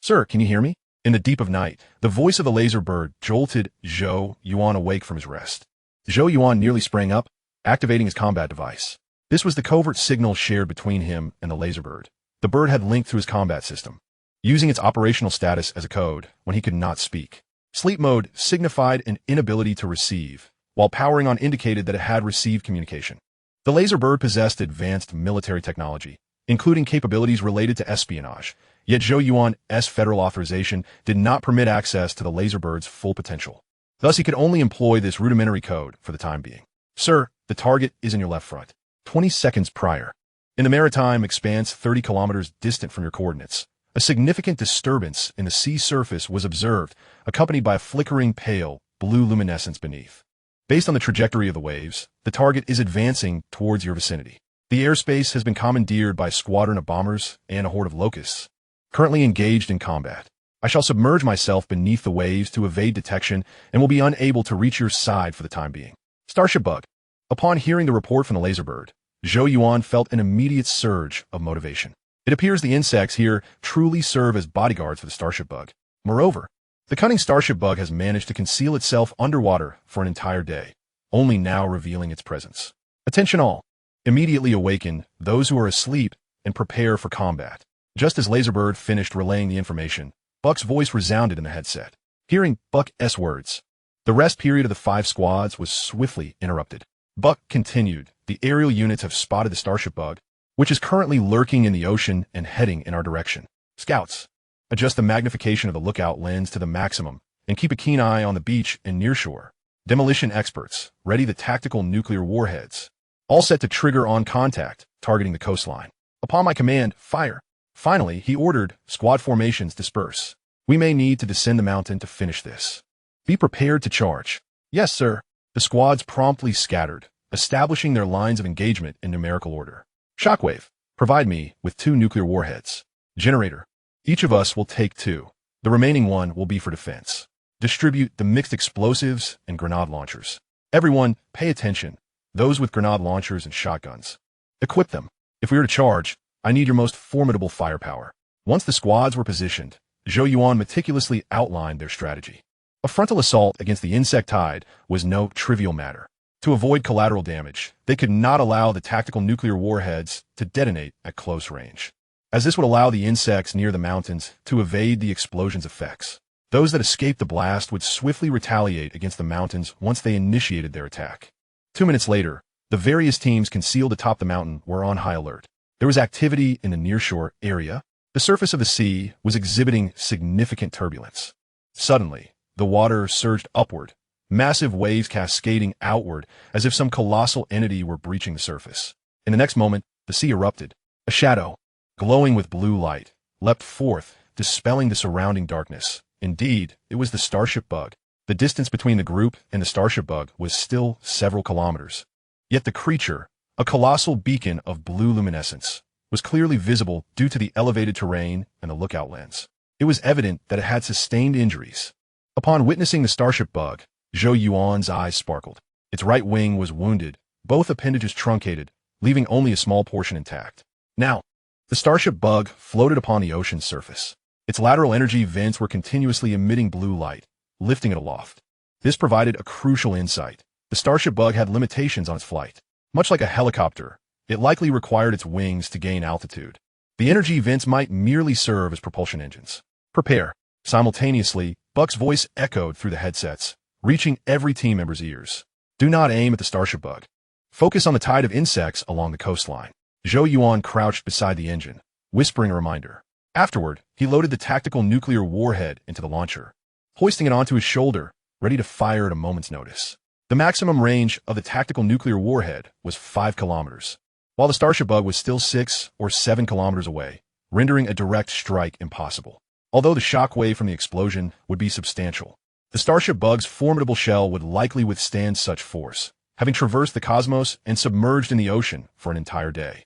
Sir, can you hear me? In the deep of night, the voice of the laser bird jolted Zhou Yuan awake from his rest. Zhou Yuan nearly sprang up, activating his combat device. This was the covert signal shared between him and the laser bird. The bird had linked to his combat system, using its operational status as a code when he could not speak. Sleep mode signified an inability to receive, while powering on indicated that it had received communication. The laser bird possessed advanced military technology, including capabilities related to espionage, yet Zhou Yuan's federal authorization did not permit access to the laser bird's full potential. Thus, he could only employ this rudimentary code for the time being. Sir, the target is in your left front. 20 seconds prior. In the maritime expanse 30 kilometers distant from your coordinates, a significant disturbance in the sea surface was observed, accompanied by a flickering pale, blue luminescence beneath. Based on the trajectory of the waves, the target is advancing towards your vicinity. The airspace has been commandeered by a squadron of bombers and a horde of locusts, currently engaged in combat. I shall submerge myself beneath the waves to evade detection and will be unable to reach your side for the time being. Starship Bug. Upon hearing the report from the laser bird, Zhou Yuan felt an immediate surge of motivation. It appears the insects here truly serve as bodyguards for the Starship Bug. Moreover, the cunning Starship Bug has managed to conceal itself underwater for an entire day, only now revealing its presence. Attention all. Immediately awaken those who are asleep and prepare for combat. Just as Laserbird finished relaying the information, Buck's voice resounded in the headset. Hearing Buck's words, the rest period of the 5 squads was swiftly interrupted. Buck continued, the aerial units have spotted the Starship Bug, which is currently lurking in the ocean and heading in our direction. Scouts, adjust the magnification of the lookout lens to the maximum and keep a keen eye on the beach and nearshore. Demolition experts, ready the tactical nuclear warheads. All set to trigger on contact, targeting the coastline. Upon my command, fire. Finally, he ordered, squad formations disperse. We may need to descend the mountain to finish this. Be prepared to charge. Yes, sir. The squads promptly scattered, establishing their lines of engagement in numerical order. Shockwave, provide me with 2 nuclear warheads. Generator, each of us will take 2. The remaining 1 will be for defense. Distribute the mixed explosives and grenade launchers. Everyone, pay attention. Those with grenade launchers and shotguns. Equip them. If we are to charge, I need your most formidable firepower. Once the squads were positioned, Zhou Yuan meticulously outlined their strategy. A frontal assault against the insect tide was no trivial matter. To avoid collateral damage, they could not allow the tactical nuclear warheads to detonate at close range, as this would allow the insects near the mountains to evade the explosion's effects. Those that escaped the blast would swiftly retaliate against the mountains once they initiated their attack. 2 minutes later, the various teams concealed atop the mountain were on high alert. There was activity in the nearshore area. The surface of the sea was exhibiting significant turbulence. Suddenly, the water surged upward, massive waves cascading outward as if some colossal entity were breaching the surface. In the next moment, the sea erupted. A shadow, glowing with blue light, leapt forth, dispelling the surrounding darkness. Indeed, it was the Starship Bug. The distance between the group and the Starship Bug was still several kilometers. Yet the creature, a colossal beacon of blue luminescence, was clearly visible due to the elevated terrain and the lookout lens. It was evident that it had sustained injuries. Upon witnessing the Starship Bug, Zhou Yuan's eyes sparkled. Its right wing was wounded, both appendages truncated, leaving only a small portion intact. Now, the Starship Bug floated upon the ocean's surface. Its lateral energy vents were continuously emitting blue light, lifting it aloft. This provided a crucial insight. The Starship Bug had limitations on its flight. Much like a helicopter, it likely required its wings to gain altitude. The energy vents might merely serve as propulsion engines. Prepare. Simultaneously, Buck's voice echoed through the headsets, reaching every team member's ears. Do not aim at the Starship Bug. Focus on the tide of insects along the coastline. Zhou Yuan crouched beside the engine, whispering a reminder. Afterward, he loaded the tactical nuclear warhead into the launcher, hoisting it onto his shoulder, ready to fire at a moment's notice. The maximum range of the tactical nuclear warhead was 5 kilometers, while the Starship Bug was still 6 or 7 kilometers away, rendering a direct strike impossible. Although the shock wave from the explosion would be substantial, the Starship Bug's formidable shell would likely withstand such force, having traversed the cosmos and submerged in the ocean for an entire day.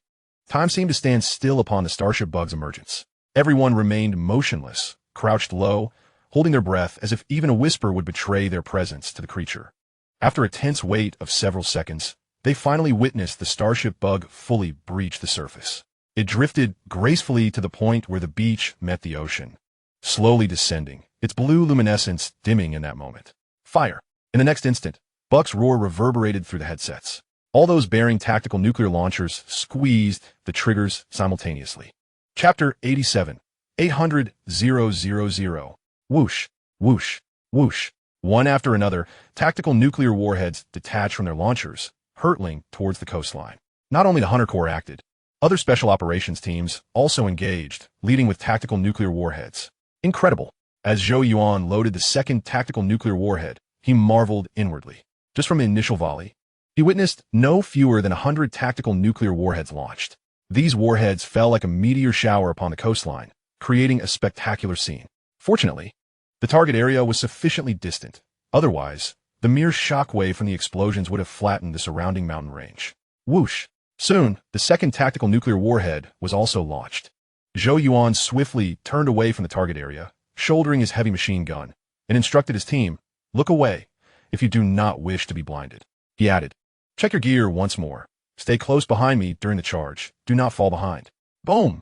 Time seemed to stand still upon the Starship Bug's emergence. Everyone remained motionless, crouched low, holding their breath as if even a whisper would betray their presence to the creature. After a tense wait of several seconds, they finally witnessed the Starship Bug fully breach the surface. It drifted gracefully to the point where the beach met the ocean, slowly descending, its blue luminescence dimming in that moment. Fire! In the next instant, Buck's roar reverberated through the headsets. All those bearing tactical nuclear launchers squeezed the triggers simultaneously. Chapter 87. 800,000. Whoosh, whoosh, whoosh. One after another, tactical nuclear warheads detached from their launchers, hurtling towards the coastline. Not only the Hunter Corps acted, other special operations teams also engaged, leading with tactical nuclear warheads. Incredible. As Zhou Yuan loaded the second tactical nuclear warhead, he marveled inwardly. Just from the initial volley, he witnessed no fewer than 100 tactical nuclear warheads launched. These warheads fell like a meteor shower upon the coastline, creating a spectacular scene. Fortunately, the target area was sufficiently distant. Otherwise, the mere shockwave from the explosions would have flattened the surrounding mountain range. Whoosh! Soon, the second tactical nuclear warhead was also launched. Zhou Yuan swiftly turned away from the target area, shouldering his heavy machine gun, and instructed his team, "Look away, if you do not wish to be blinded." He added, "Check your gear once more. Stay close behind me during the charge. Do not fall behind." Boom!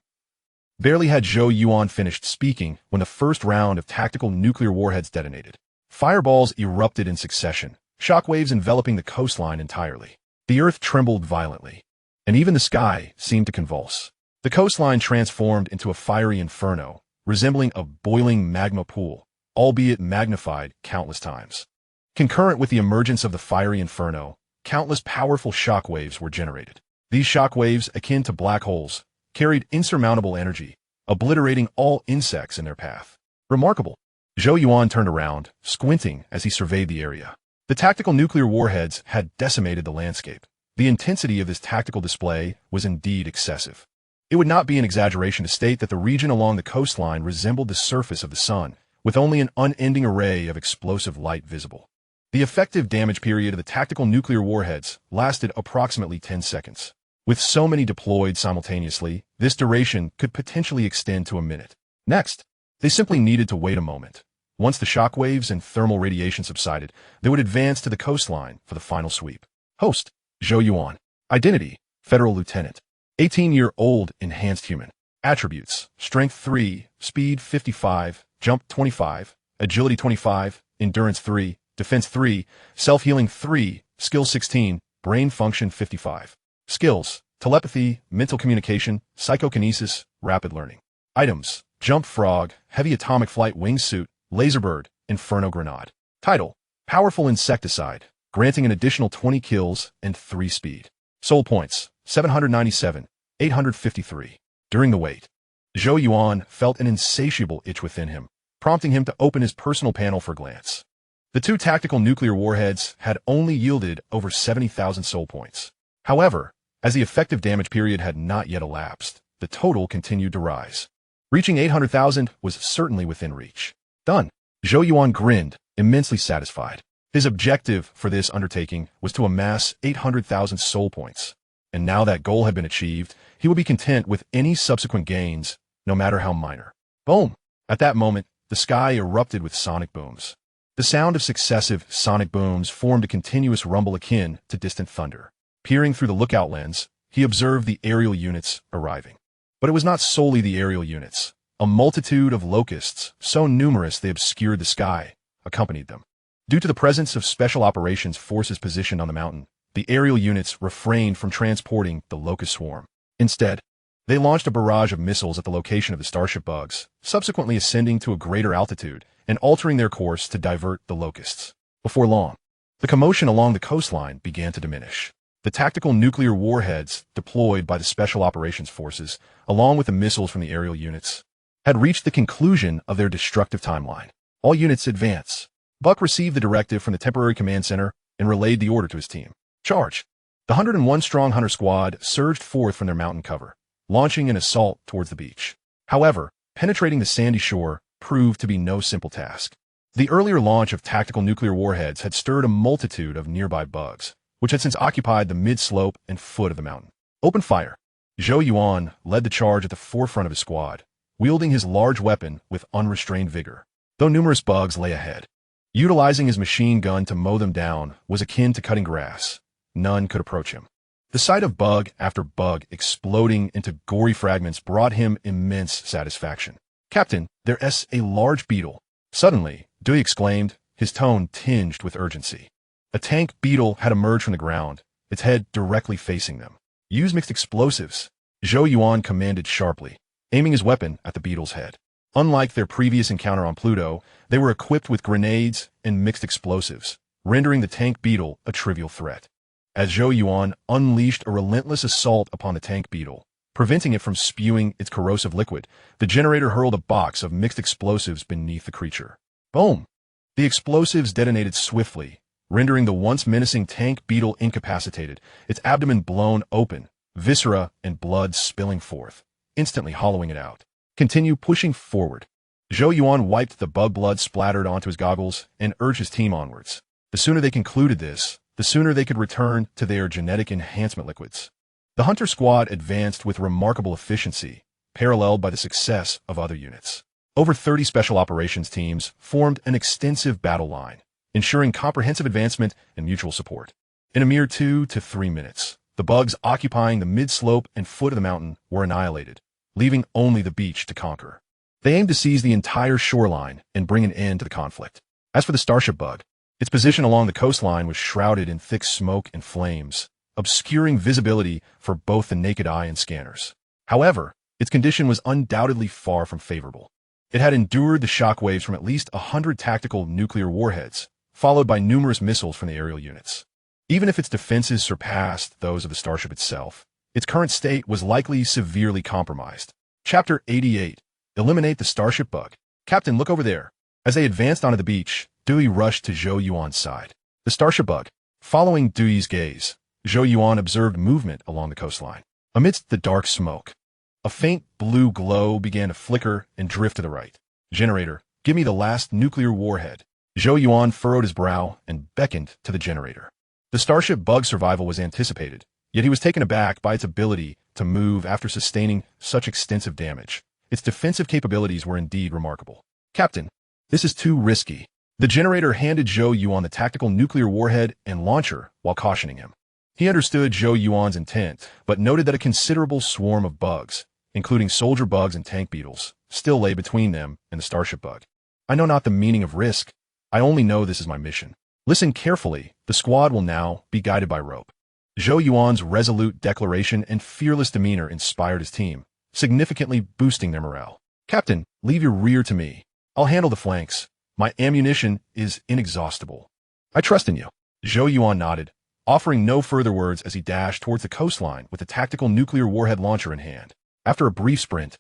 Barely had Zhou Yuan finished speaking when the first round of tactical nuclear warheads detonated. Fireballs erupted in succession, shockwaves enveloping the coastline entirely. The earth trembled violently, and even the sky seemed to convulse. The coastline transformed into a fiery inferno, resembling a boiling magma pool, albeit magnified countless times. Concurrent with the emergence of the fiery inferno, countless powerful shockwaves were generated. These shockwaves, akin to black holes, carried insurmountable energy, obliterating all insects in their path. Remarkable. Zhou Yuan turned around, squinting as he surveyed the area. The tactical nuclear warheads had decimated the landscape. The intensity of this tactical display was indeed excessive. It would not be an exaggeration to state that the region along the coastline resembled the surface of the sun, with only an unending array of explosive light visible. The effective damage period of the tactical nuclear warheads lasted approximately 10 seconds. With so many deployed simultaneously, this duration could potentially extend to a minute. Next, they simply needed to wait a moment. Once the shockwaves and thermal radiation subsided, they would advance to the coastline for the final sweep. Host, Zhou Yuan. Identity, Federal Lieutenant. 18-year-old enhanced human. Attributes, Strength 3, Speed 55, Jump 25, Agility 25, Endurance 3, Defense 3, Self-Healing 3, Skill 16, Brain Function 55. Skills, Telepathy, Mental Communication, Psychokinesis, Rapid Learning. Items, Jump Frog, Heavy Atomic Flight Wingsuit, Laserbird, Inferno Grenade. Title, Powerful Insecticide, granting an additional 20 kills and 3 speed. Soul Points, 797, 853. During the wait, Zhou Yuan felt an insatiable itch within him, prompting him to open his personal panel for a glance. The two tactical nuclear warheads had only yielded over 70,000 soul points. However, as the effective damage period had not yet elapsed, the total continued to rise. Reaching 800,000 was certainly within reach. Done. Zhou Yuan grinned, immensely satisfied. His objective for this undertaking was to amass 800,000 soul points, and now that goal had been achieved, he would be content with any subsequent gains, no matter how minor. Boom! At that moment, the sky erupted with sonic booms. The sound of successive sonic booms formed a continuous rumble akin to distant thunder. Peering through the lookout lens, he observed the aerial units arriving. But it was not solely the aerial units. A multitude of locusts, so numerous they obscured the sky, accompanied them. Due to the presence of special operations forces positioned on the mountain, the aerial units refrained from transporting the locust swarm. Instead, they launched a barrage of missiles at the location of the Starship Bugs, subsequently ascending to a greater altitude and altering their course to divert the locusts. Before long, the commotion along the coastline began to diminish. The tactical nuclear warheads deployed by the Special Operations Forces, along with the missiles from the aerial units, had reached the conclusion of their destructive timeline. All units advance. Buck received the directive from the Temporary Command Center and relayed the order to his team. Charge! The 101-strong hunter squad surged forth from their mountain cover, launching an assault towards the beach. However, penetrating the sandy shore proved to be no simple task. The earlier launch of tactical nuclear warheads had stirred a multitude of nearby bugs, which had since occupied the mid-slope and foot of the mountain. Open fire! Zhou Yuan led the charge at the forefront of his squad, wielding his large weapon with unrestrained vigor, though numerous bugs lay ahead. Utilizing his machine gun to mow them down was akin to cutting grass. None could approach him. The sight of bug after bug exploding into gory fragments brought him immense satisfaction. Captain, there's a large beetle. Suddenly, Dewey exclaimed, his tone tinged with urgency. A tank beetle had emerged from the ground, its head directly facing them. Use mixed explosives, Zhou Yuan commanded sharply, aiming his weapon at the beetle's head. Unlike their previous encounter on Pluto, they were equipped with grenades and mixed explosives, rendering the tank beetle a trivial threat. As Zhou Yuan unleashed a relentless assault upon the tank beetle, preventing it from spewing its corrosive liquid, the generator hurled a box of mixed explosives beneath the creature. Boom! The explosives detonated swiftly, rendering the once menacing tank beetle incapacitated, its abdomen blown open, viscera and blood spilling forth, instantly hollowing it out. Continue pushing forward. Zhou Yuan wiped the bug blood splattered onto his goggles and urged his team onwards. The sooner they concluded this, the sooner they could return to their genetic enhancement liquids. The hunter squad advanced with remarkable efficiency, paralleled by the success of other units. Over 30 special operations teams formed an extensive battle line, ensuring comprehensive advancement and mutual support. In a mere 2 to 3 minutes, the bugs occupying the mid-slope and foot of the mountain were annihilated, leaving only the beach to conquer. They aimed to seize the entire shoreline and bring an end to the conflict. As for the Starship Bug, its position along the coastline was shrouded in thick smoke and flames, obscuring visibility for both the naked eye and scanners. However, its condition was undoubtedly far from favorable. It had endured the shockwaves from at least 100 tactical nuclear warheads, followed by numerous missiles from the aerial units. Even if its defenses surpassed those of the Starship itself, its current state was likely severely compromised. Chapter 88. Eliminate the Starship Bug. Captain, look over there. As they advanced onto the beach, Dewey rushed to Zhou Yuan's side. The Starship Bug. Following Dewey's gaze, Zhou Yuan observed movement along the coastline. Amidst the dark smoke, a faint blue glow began to flicker and drift to the right. Generator, give me the last nuclear warhead. Zhou Yuan furrowed his brow and beckoned to the generator. The Starship Bug's survival was anticipated, yet he was taken aback by its ability to move after sustaining such extensive damage. Its defensive capabilities were indeed remarkable. Captain, this is too risky. The generator handed Zhou Yuan the tactical nuclear warhead and launcher while cautioning him. He understood Zhou Yuan's intent, but noted that a considerable swarm of bugs, including soldier bugs and tank beetles, still lay between them and the Starship Bug. I know not the meaning of risk. I only know this is my mission. Listen carefully. The squad will now be guided by rope. Zhou Yuan's resolute declaration and fearless demeanor inspired his team, significantly boosting their morale. Captain, leave your rear to me. I'll handle the flanks. My ammunition is inexhaustible. I trust in you. Zhou Yuan nodded, offering no further words as he dashed towards the coastline with the tactical nuclear warhead launcher in hand. After a brief sprint,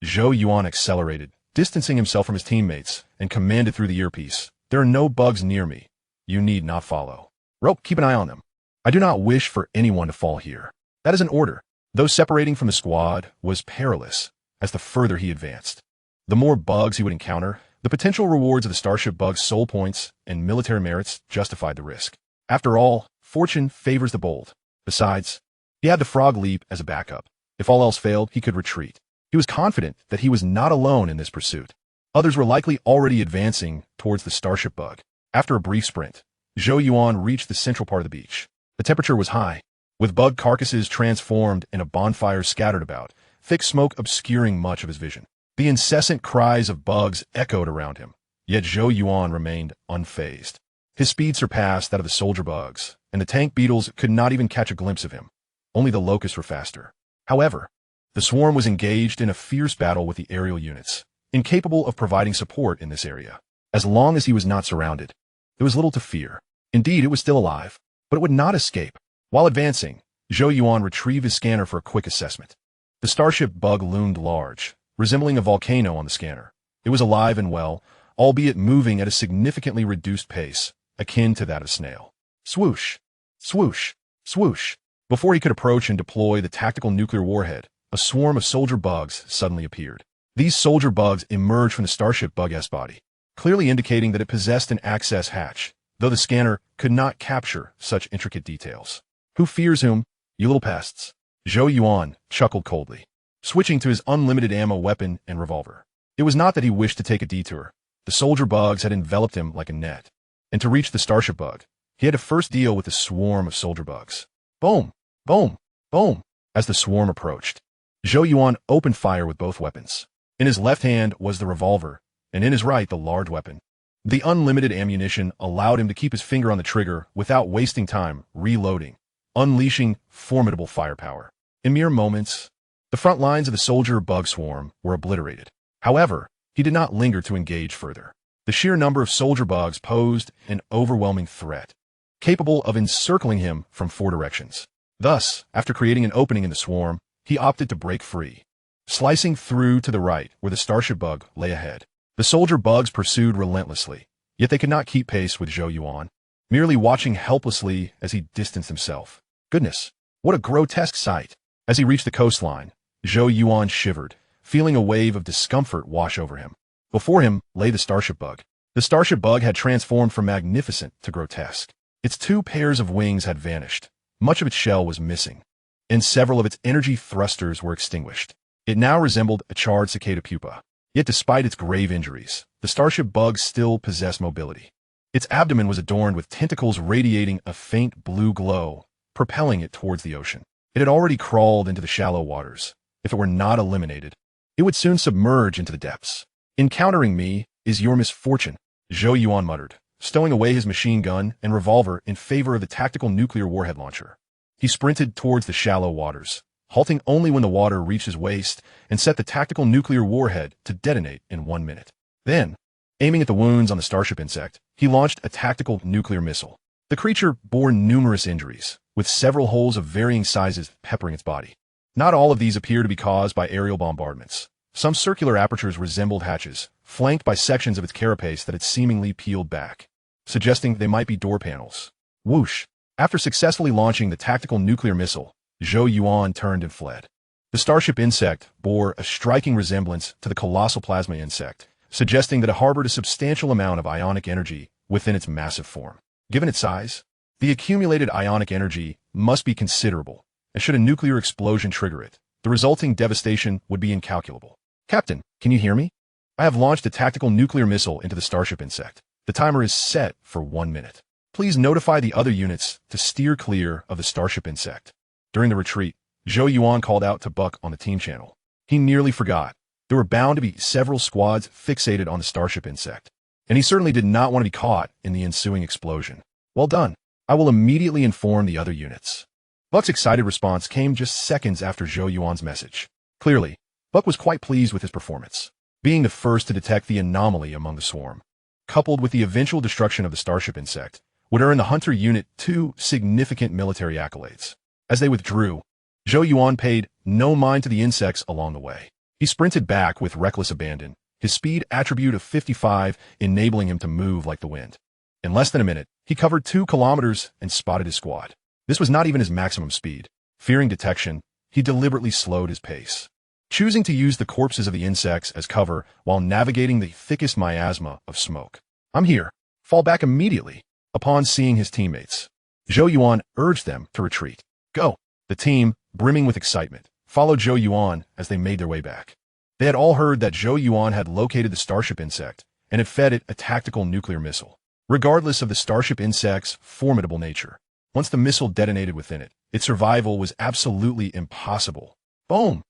Zhou Yuan accelerated, distancing himself from his teammates, and commanded through the earpiece, "There are no bugs near me. You need not follow. Rope, keep an eye on them. I do not wish for anyone to fall here." That is an order. Though separating from the squad was perilous, as the further he advanced. The more bugs he would encounter, the potential rewards of the Starship Bug's soul points and military merits justified the risk. After all, fortune favors the bold. Besides, he had the frog leap as a backup. If all else failed, he could retreat. He was confident that he was not alone in this pursuit. Others were likely already advancing towards the Starship Bug. After a brief sprint, Zhou Yuan reached the central part of the beach. The temperature was high, with bug carcasses transformed and a bonfire scattered about, thick smoke obscuring much of his vision. The incessant cries of bugs echoed around him, yet Zhou Yuan remained unfazed. His speed surpassed that of the soldier bugs, and the tank beetles could not even catch a glimpse of him. Only the locusts were faster. However, the swarm was engaged in a fierce battle with the aerial units, incapable of providing support in this area. As long as he was not surrounded, there was little to fear. Indeed, it was still alive, but it would not escape. While advancing, Zhou Yuan retrieved his scanner for a quick assessment. The Starship Bug loomed large, resembling a volcano on the scanner. It was alive and well, albeit moving at a significantly reduced pace, akin to that of a snail. Swoosh, swoosh, swoosh. Before he could approach and deploy the tactical nuclear warhead, a swarm of soldier bugs suddenly appeared. These soldier bugs emerged from the Starship Bug S body, clearly indicating that it possessed an access hatch, though the scanner could not capture such intricate details. Who fears whom, you little pests? Zhou Yuan chuckled coldly, switching to his unlimited ammo weapon and revolver. It was not that he wished to take a detour. The soldier bugs had enveloped him like a net, and to reach the Starship Bug, he had to first deal with the swarm of soldier bugs. Boom, boom, boom. As the swarm approached, Zhou Yuan opened fire with both weapons. In his left hand was the revolver, and in his right the large weapon. The unlimited ammunition allowed him to keep his finger on the trigger without wasting time reloading, unleashing formidable firepower. In mere moments, the front lines of the soldier bug swarm were obliterated. However, he did not linger to engage further. The sheer number of soldier bugs posed an overwhelming threat, capable of encircling him from 4 directions. Thus, after creating an opening in the swarm, he opted to break free, slicing through to the right where the Starship Bug lay ahead. The soldier bugs pursued relentlessly, yet they could not keep pace with Zhou Yuan, merely watching helplessly as he distanced himself. Goodness, what a grotesque sight! As he reached the coastline, Zhou Yuan shivered, feeling a wave of discomfort wash over him. Before him lay the Starship Bug. The Starship Bug had transformed from magnificent to grotesque. Its 2 pairs of wings had vanished, much of its shell was missing, and several of its energy thrusters were extinguished. It now resembled a charred cicada pupa. Yet despite its grave injuries, the Starship Bug still possessed mobility. Its abdomen was adorned with tentacles radiating a faint blue glow, propelling it towards the ocean. It had already crawled into the shallow waters. If it were not eliminated, it would soon submerge into the depths. Encountering me is your misfortune, Zhou Yuan muttered, stowing away his machine gun and revolver in favor of the tactical nuclear warhead launcher. He sprinted towards the shallow waters, halting only when the water reached his waist, and set the tactical nuclear warhead to detonate in 1 minute. Then, aiming at the wounds on the starship insect, he launched a tactical nuclear missile. The creature bore numerous injuries, with several holes of varying sizes peppering its body. Not all of these appear to be caused by aerial bombardments. Some circular apertures resembled hatches, flanked by sections of its carapace that had seemingly peeled back, suggesting they might be door panels. Whoosh! After successfully launching the tactical nuclear missile, Zhou Yuan turned and fled. The starship insect bore a striking resemblance to the colossal plasma insect, suggesting that it harbored a substantial amount of ionic energy within its massive form. Given its size, the accumulated ionic energy must be considerable, and should a nuclear explosion trigger it, the resulting devastation would be incalculable. Captain, can you hear me? I have launched a tactical nuclear missile into the starship insect. The timer is set for 1 minute. Please notify the other units to steer clear of the starship insect. During the retreat, Zhou Yuan called out to Buck on the team channel. He nearly forgot. There were bound to be several squads fixated on the starship insect, and he certainly did not want to be caught in the ensuing explosion. Well done. I will immediately inform the other units. Buck's excited response came just seconds after Zhou Yuan's message. Clearly, Buck was quite pleased with his performance, being the first to detect the anomaly among the swarm, coupled with the eventual destruction of the starship insect, would earn the Hunter unit 2 significant military accolades. As they withdrew, Zhou Yuan paid no mind to the insects along the way. He sprinted back with reckless abandon, his speed attribute of 55 enabling him to move like the wind. In less than a minute, he covered 2 kilometers and spotted his squad. This was not even his maximum speed. Fearing detection, he deliberately slowed his pace, choosing to use the corpses of the insects as cover while navigating the thickest miasma of smoke. I'm here. Fall back immediately. Upon seeing his teammates, Zhou Yuan urged them to retreat. Go. The team, brimming with excitement, followed Zhou Yuan as they made their way back. They had all heard that Zhou Yuan had located the starship insect and had fed it a tactical nuclear missile. Regardless of the starship insect's formidable nature, once the missile detonated within it, its survival was absolutely impossible. Boom!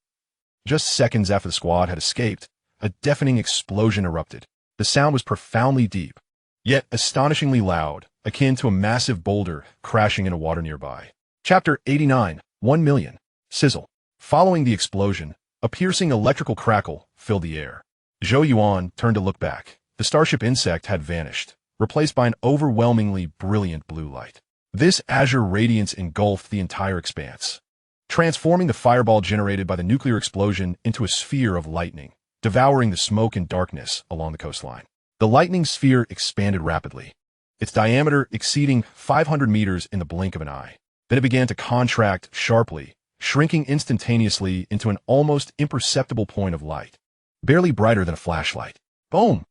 Just seconds after the squad had escaped, a deafening explosion erupted. The sound was profoundly deep, yet astonishingly loud, akin to a massive boulder crashing into water nearby. Chapter 89, 1 million. Sizzle. Following the explosion, a piercing electrical crackle filled the air. Zhou Yuan turned to look back. The starship insect had vanished, replaced by an overwhelmingly brilliant blue light. This azure radiance engulfed the entire expanse, transforming the fireball generated by the nuclear explosion into a sphere of lightning, devouring the smoke and darkness along the coastline. The lightning sphere expanded rapidly, its diameter exceeding 500 meters in the blink of an eye. Then it began to contract sharply, shrinking instantaneously into an almost imperceptible point of light, barely brighter than a flashlight. Boom!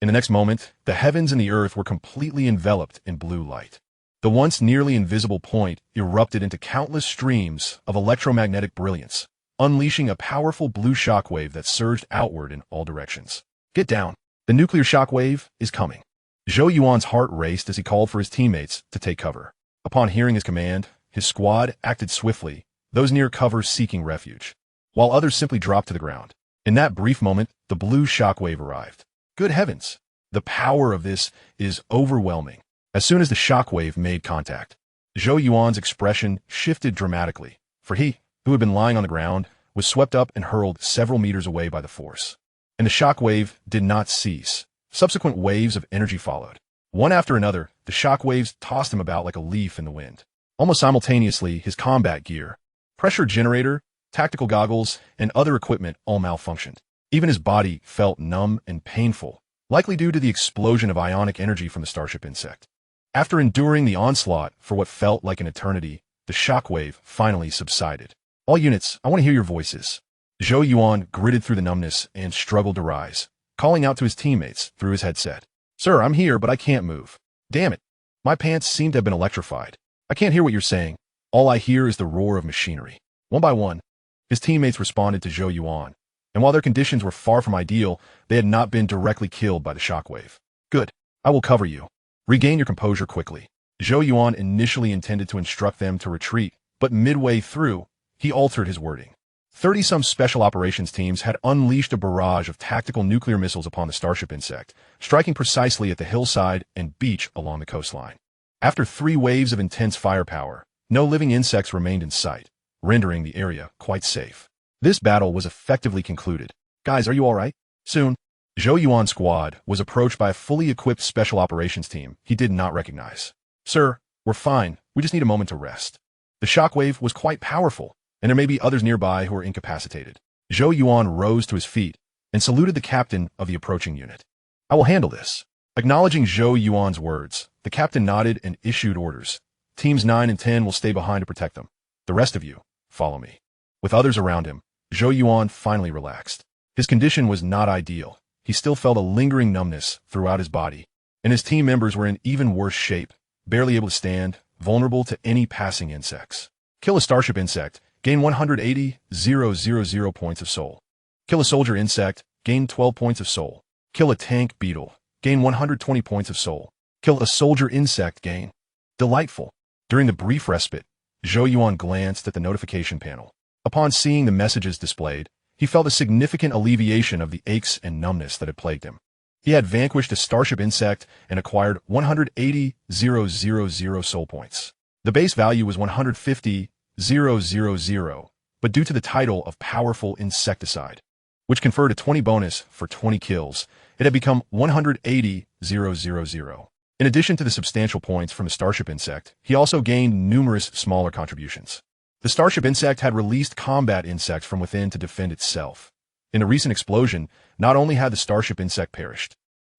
In the next moment, the heavens and the earth were completely enveloped in blue light. The once nearly invisible point erupted into countless streams of electromagnetic brilliance, unleashing a powerful blue shockwave that surged outward in all directions. Get down. The nuclear shockwave is coming. Zhou Yuan's heart raced as he called for his teammates to take cover. Upon hearing his command, his squad acted swiftly, those near cover seeking refuge, while others simply dropped to the ground. In that brief moment, the blue shockwave arrived. Good heavens! The power of this is overwhelming. As soon as the shockwave made contact, Zhou Yuan's expression shifted dramatically, for he, who had been lying on the ground, was swept up and hurled several meters away by the force. And the shockwave did not cease. Subsequent waves of energy followed. One after another, the shockwaves tossed him about like a leaf in the wind. Almost simultaneously, his combat gear, pressure generator, tactical goggles, and other equipment all malfunctioned. Even his body felt numb and painful, likely due to the explosion of ionic energy from the Starship insect. After enduring the onslaught for what felt like an eternity, the shockwave finally subsided. All units, I want to hear your voices. Zhou Yuan gritted through the numbness and struggled to rise, calling out to his teammates through his headset. Sir, I'm here, but I can't move. Damn it. My pants seem to have been electrified. I can't hear what you're saying. All I hear is the roar of machinery. One by one, his teammates responded to Zhou Yuan, and while their conditions were far from ideal, they had not been directly killed by the shockwave. Good. I will cover you. Regain your composure quickly. Zhou Yuan initially intended to instruct them to retreat, but midway through, he altered his wording. 30-some special operations teams had unleashed a barrage of tactical nuclear missiles upon the Starship insect, striking precisely at the hillside and beach along the coastline. After 3 waves of intense firepower, no living insects remained in sight, rendering the area quite safe. This battle was effectively concluded. Guys, are you all right? Soon, Zhou Yuan's squad was approached by a fully equipped special operations team he did not recognize. Sir, we're fine. We just need a moment to rest. The shockwave was quite powerful, and there may be others nearby who are incapacitated. Zhou Yuan rose to his feet and saluted the captain of the approaching unit. I will handle this. Acknowledging Zhou Yuan's words, the captain nodded and issued orders. Teams 9 and 10 will stay behind to protect them. The rest of you, follow me. With others around him, Zhou Yuan finally relaxed. His condition was not ideal. He still felt a lingering numbness throughout his body, and his team members were in even worse shape, barely able to stand, vulnerable to any passing insects. Kill a Starship insect, gain 180,000 points of soul. Kill a soldier insect, gain 12 points of soul. Kill a tank beetle, gain 120 points of soul. Kill a soldier insect, gain. Delightful. During the brief respite, Zhou Yuan glanced at the notification panel. Upon seeing the messages displayed, he felt a significant alleviation of the aches and numbness that had plagued him. He had vanquished a Starship insect and acquired 180,000 soul points. The base value was 150,000, but due to the title of Powerful Insecticide, which conferred a 20 bonus for 20 kills, it had become 180,000. In addition to the substantial points from the Starship insect, he also gained numerous smaller contributions. The Starship insect had released combat insects from within to defend itself. In a recent explosion, not only had the Starship insect perished,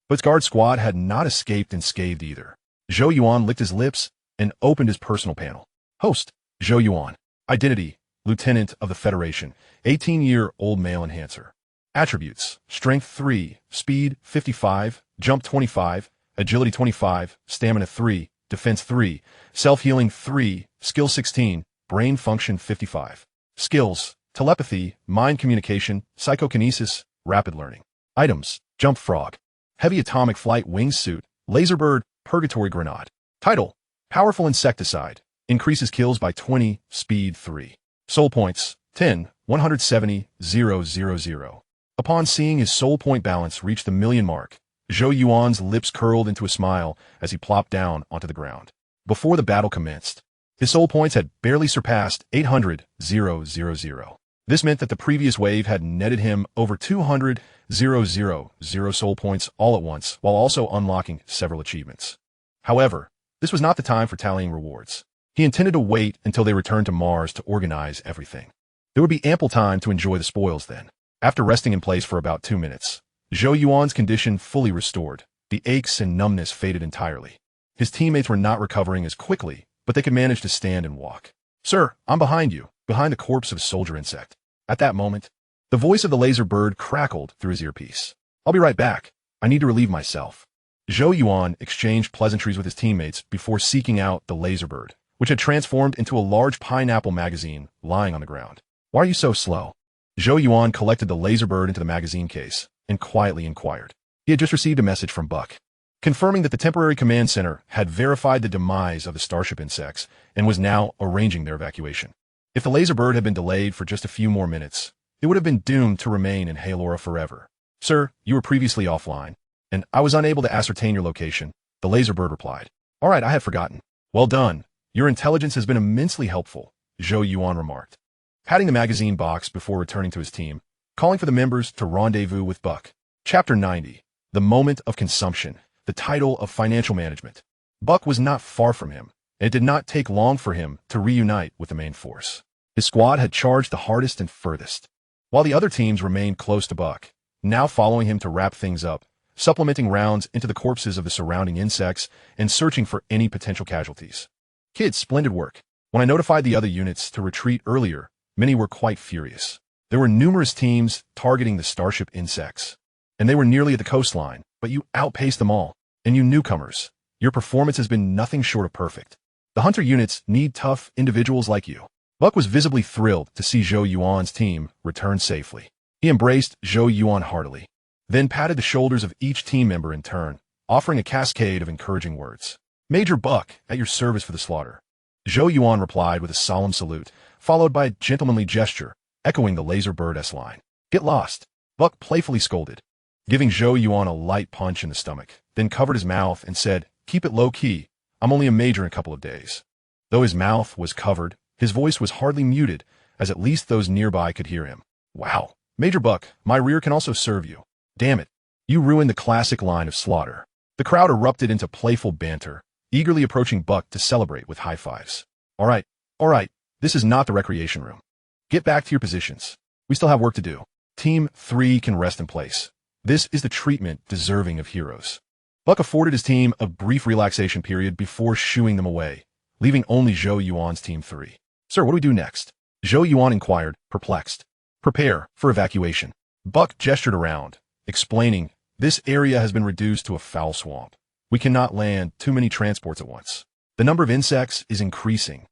but its guard squad had not escaped unscathed either. Zhou Yuan licked his lips and opened his personal panel. Host, Zhou Yuan. Identity, Lieutenant of the Federation, 18-year-old male enhancer. Attributes, Strength 3, Speed 55, Jump 25, Agility 25, Stamina 3, Defense 3, Self-Healing 3, Skill 16, Brain Function 55. Skills, Telepathy, Mind Communication, Psychokinesis, Rapid Learning. Items, Jump Frog, Heavy Atomic Flight Wingsuit, Laserbird, Purgatory Grenade. Title, Powerful Insecticide, increases kills by 20, Speed 3. Soul Points, 10, 170,000. Upon seeing his soul point balance reach the million mark, Zhou Yuan's lips curled into a smile as he plopped down onto the ground. Before the battle commenced, his soul points had barely surpassed 800,000. This meant that the previous wave had netted him over 200,000 soul points all at once, while also unlocking several achievements. However, this was not the time for tallying rewards. He intended to wait until they returned to Mars to organize everything. There would be ample time to enjoy the spoils then. After resting in place for about 2 minutes, Zhou Yuan's condition fully restored. The aches and numbness faded entirely. His teammates were not recovering as quickly, but they could manage to stand and walk. "Sir, I'm behind you, behind the corpse of a soldier insect." At that moment, the voice of the laser bird crackled through his earpiece. "I'll be right back. I need to relieve myself." Zhou Yuan exchanged pleasantries with his teammates before seeking out the laser bird, which had transformed into a large pineapple magazine lying on the ground. "Why are you so slow?" Zhou Yuan collected the laser bird into the magazine case and quietly inquired. He had just received a message from Buck, confirming that the temporary command center had verified the demise of the Starship insects and was now arranging their evacuation. If the laser bird had been delayed for just a few more minutes, it would have been doomed to remain in Halora forever. "Sir, you were previously offline, and I was unable to ascertain your location," the laser bird replied. "All right, I had forgotten." "Well done. Your intelligence has been immensely helpful," Zhou Yuan remarked, patting the magazine box before returning to his team, calling for the members to rendezvous with Buck. Chapter 90. The Moment of Consumption, the title of financial management. Buck was not far from him, and it did not take long for him to reunite with the main force. His squad had charged the hardest and furthest, while the other teams remained close to Buck, now following him to wrap things up, supplementing rounds into the corpses of the surrounding insects and searching for any potential casualties. "Kids, splendid work. When I notified the other units to retreat earlier, many were quite furious. There were numerous teams targeting the Starship insects, and they were nearly at the coastline, but you outpaced them all. And you newcomers, your performance has been nothing short of perfect. The hunter units need tough individuals like you." Buck was visibly thrilled to see Zhou Yuan's team return safely. He embraced Zhou Yuan heartily, then patted the shoulders of each team member in turn, offering a cascade of encouraging words. "Major Buck, at your service for the slaughter." Zhou Yuan replied with a solemn salute, followed by a gentlemanly gesture, echoing the laser bird's line. "Get lost," Buck playfully scolded, giving Zhou Yuan a light punch in the stomach, then covered his mouth and said, "Keep it low-key. I'm only a major in a couple of days." Though his mouth was covered, his voice was hardly muted, as at least those nearby could hear him. "Wow, Major Buck, my rear can also serve you. Damn it, you ruined the classic line of slaughter." The crowd erupted into playful banter, eagerly approaching Buck to celebrate with high fives. All right, this is not the recreation room. Get back to your positions. We still have work to do. Team 3 can rest in place. This is the treatment deserving of heroes." Buck afforded his team a brief relaxation period before shooing them away, leaving only Zhou Yuan's Team 3. "Sir, what do we do next?" Zhou Yuan inquired, perplexed. "Prepare for evacuation." Buck gestured around, explaining, "This area has been reduced to a foul swamp. We cannot land too many transports at once. The number of insects is increasing,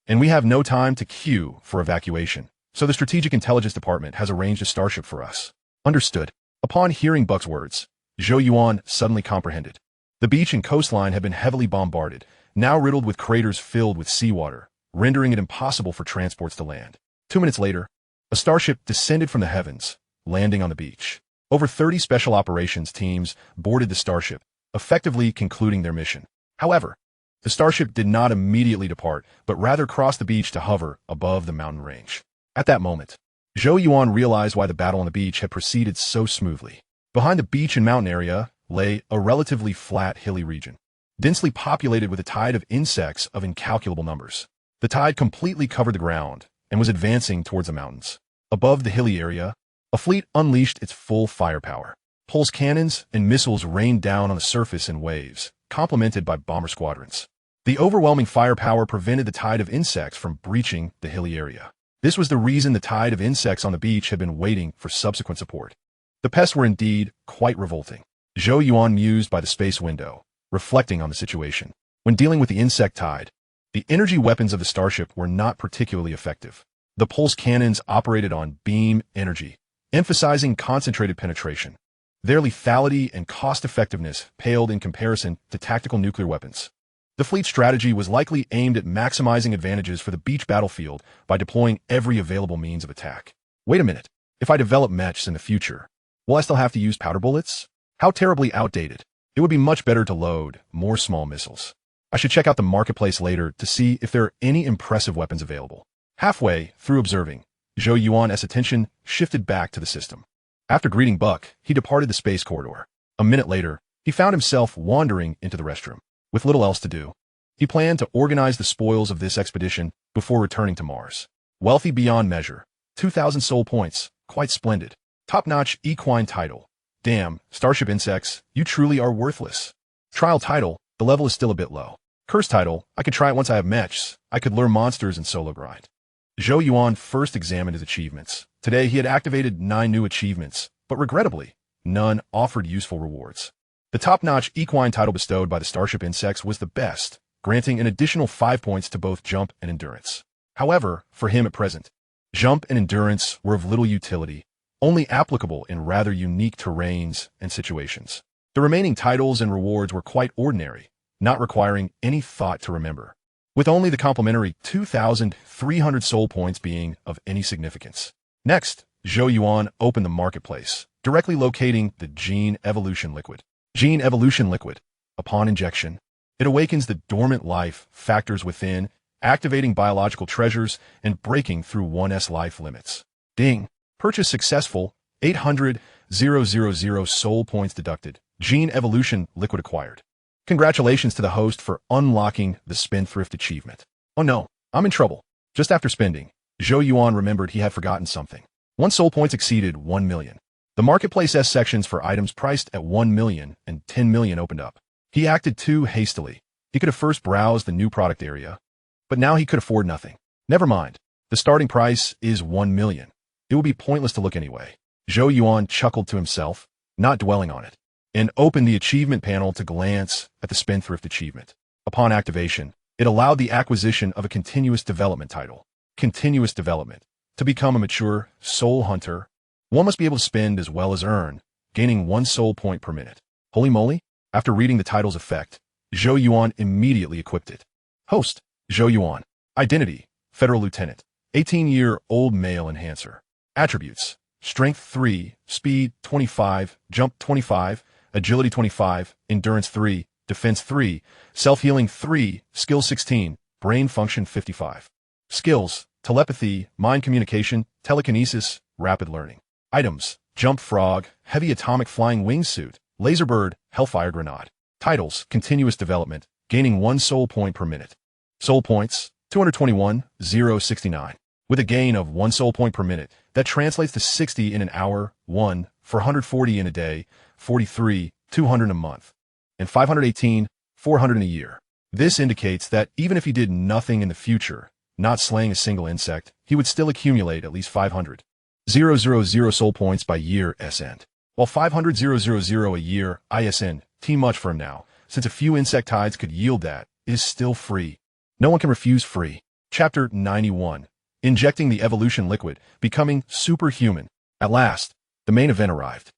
and we have no time to queue for evacuation, so the Strategic Intelligence Department has arranged a starship for us." "Understood." Upon hearing Buck's words, Zhou Yuan suddenly comprehended. The beach and coastline had been heavily bombarded, now riddled with craters filled with seawater, rendering it impossible for transports to land. 2 minutes later, a starship descended from the heavens, landing on the beach. Over 30 special operations teams boarded the starship, effectively concluding their mission. However, the starship did not immediately depart, but rather crossed the beach to hover above the mountain range. At that moment, Zhou Yuan realized why the battle on the beach had proceeded so smoothly. Behind the beach and mountain area lay a relatively flat, hilly region, densely populated with a tide of insects of incalculable numbers. The tide completely covered the ground and was advancing towards the mountains. Above the hilly area, a fleet unleashed its full firepower. Pulse cannons and missiles rained down on the surface in waves, complemented by bomber squadrons. The overwhelming firepower prevented the tide of insects from breaching the hilly area. This was the reason the tide of insects on the beach had been waiting for subsequent support. The pests were indeed quite revolting. Zhou Yuan mused by the space window, reflecting on the situation. When dealing with the insect tide, the energy weapons of the starship were not particularly effective. The pulse cannons operated on beam energy, emphasizing concentrated penetration. Their lethality and cost-effectiveness paled in comparison to tactical nuclear weapons. The fleet's strategy was likely aimed at maximizing advantages for the beach battlefield by deploying every available means of attack. Wait a minute. If I develop mechs in the future, will I still have to use powder bullets? How terribly outdated. It would be much better to load more small missiles. I should check out the marketplace later to see if there are any impressive weapons available. Halfway through observing, Zhou Yuan's attention shifted back to the system. After greeting Buck, he departed the space corridor. A minute later, he found himself wandering into the restroom. With little else to do, he planned to organize the spoils of this expedition before returning to Mars. Wealthy beyond measure, 2,000 soul points, quite splendid. Top-notch equine title. Damn, Starship insects, you truly are worthless. Trial title, The level is still a bit low. Curse title, I could try it once I have mechs. I could lure monsters and solo grind. Zhou Yuan first examined his achievements. Today he had activated 9 new achievements, but regrettably, none offered useful rewards. The top-notch equine title bestowed by the Starship insects was the best, granting an additional 5 points to both jump and endurance. However, for him at present, jump and endurance were of little utility, only applicable in rather unique terrains and situations. The remaining titles and rewards were quite ordinary, not requiring any thought to remember, with only the complimentary 2,300 soul points being of any significance. Next, Zhou Yuan opened the marketplace, directly locating the Gene Evolution Liquid. Gene Evolution Liquid. Upon injection, it awakens the dormant life factors within, activating biological treasures and breaking through 1's life limits. Ding. Purchase successful. 800,000 soul points deducted. Gene Evolution Liquid acquired. Congratulations to the host for unlocking the Spendthrift achievement. Oh no, I'm in trouble. Just after spending, Zhou Yuan remembered he had forgotten something. 1 soul points exceeded 1 million. The marketplace S sections for items priced at 1 million and 10 million opened up. He acted too hastily. He could have first browsed the new product area, but now he could afford nothing. Never mind. The starting price is 1 million. It would be pointless to look anyway. Zhou Yuan chuckled to himself, not dwelling on it, and opened the achievement panel to glance at the Spendthrift achievement. Upon activation, it allowed the acquisition of a continuous development title. Continuous development. To become a mature soul hunter, one must be able to spend as well as earn, gaining 1 soul point per minute. Holy moly! After reading the title's effect, Zhou Yuan immediately equipped it. Host, Zhou Yuan. Identity, Federal Lieutenant. 18-year-old male enhancer. Attributes, Strength 3, Speed 25, Jump 25, Agility 25, Endurance 3, Defense 3, Self-Healing 3, Skill 16, Brain Function 55. Skills, Telepathy, Mind Communication, Telekinesis, Rapid Learning. Items, Jump Frog, Heavy Atomic Flying Wingsuit, Laserbird, Hellfire Grenade. Titles, Continuous Development, gaining 1 soul point per minute. Soul points, 221,069. With a gain of 1 soul point per minute, that translates to 60 in an hour, 1, 440 in a day, 43, 200 in a month, and 518, 400 in a year. This indicates that even if he did nothing in the future, not slaying a single insect, he would still accumulate at least 500,000 soul points by year's end. While 500,000 a year ISN, too much for him now, since a few insectides could yield that, it is still free. No one can refuse free. Chapter 91. Injecting the evolution liquid, becoming superhuman. At last, the main event arrived.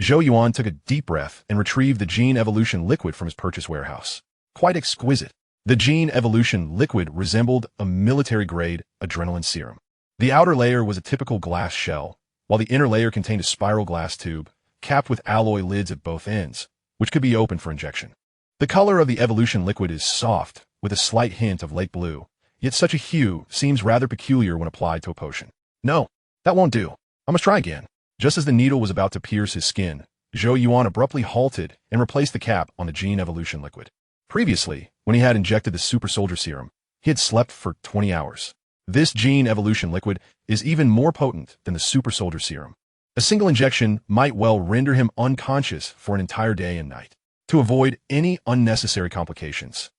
Zhou Yuan took a deep breath and retrieved the Gene Evolution liquid from his purchase warehouse. Quite exquisite. The Gene Evolution liquid resembled a military-grade adrenaline serum. The outer layer was a typical glass shell, while the inner layer contained a spiral glass tube, capped with alloy lids at both ends, which could be opened for injection. The color of the evolution liquid is soft, with a slight hint of lake blue, yet such a hue seems rather peculiar when applied to a potion. No, that won't do. I must try again. Just as the needle was about to pierce his skin, Zhou Yuan abruptly halted and replaced the cap on the Gene Evolution liquid. Previously, when he had injected the Super Soldier Serum, he had slept for 20 hours. This Gene Evolution liquid is even more potent than the Super Soldier Serum. A single injection might well render him unconscious for an entire day and night. To avoid any unnecessary complications,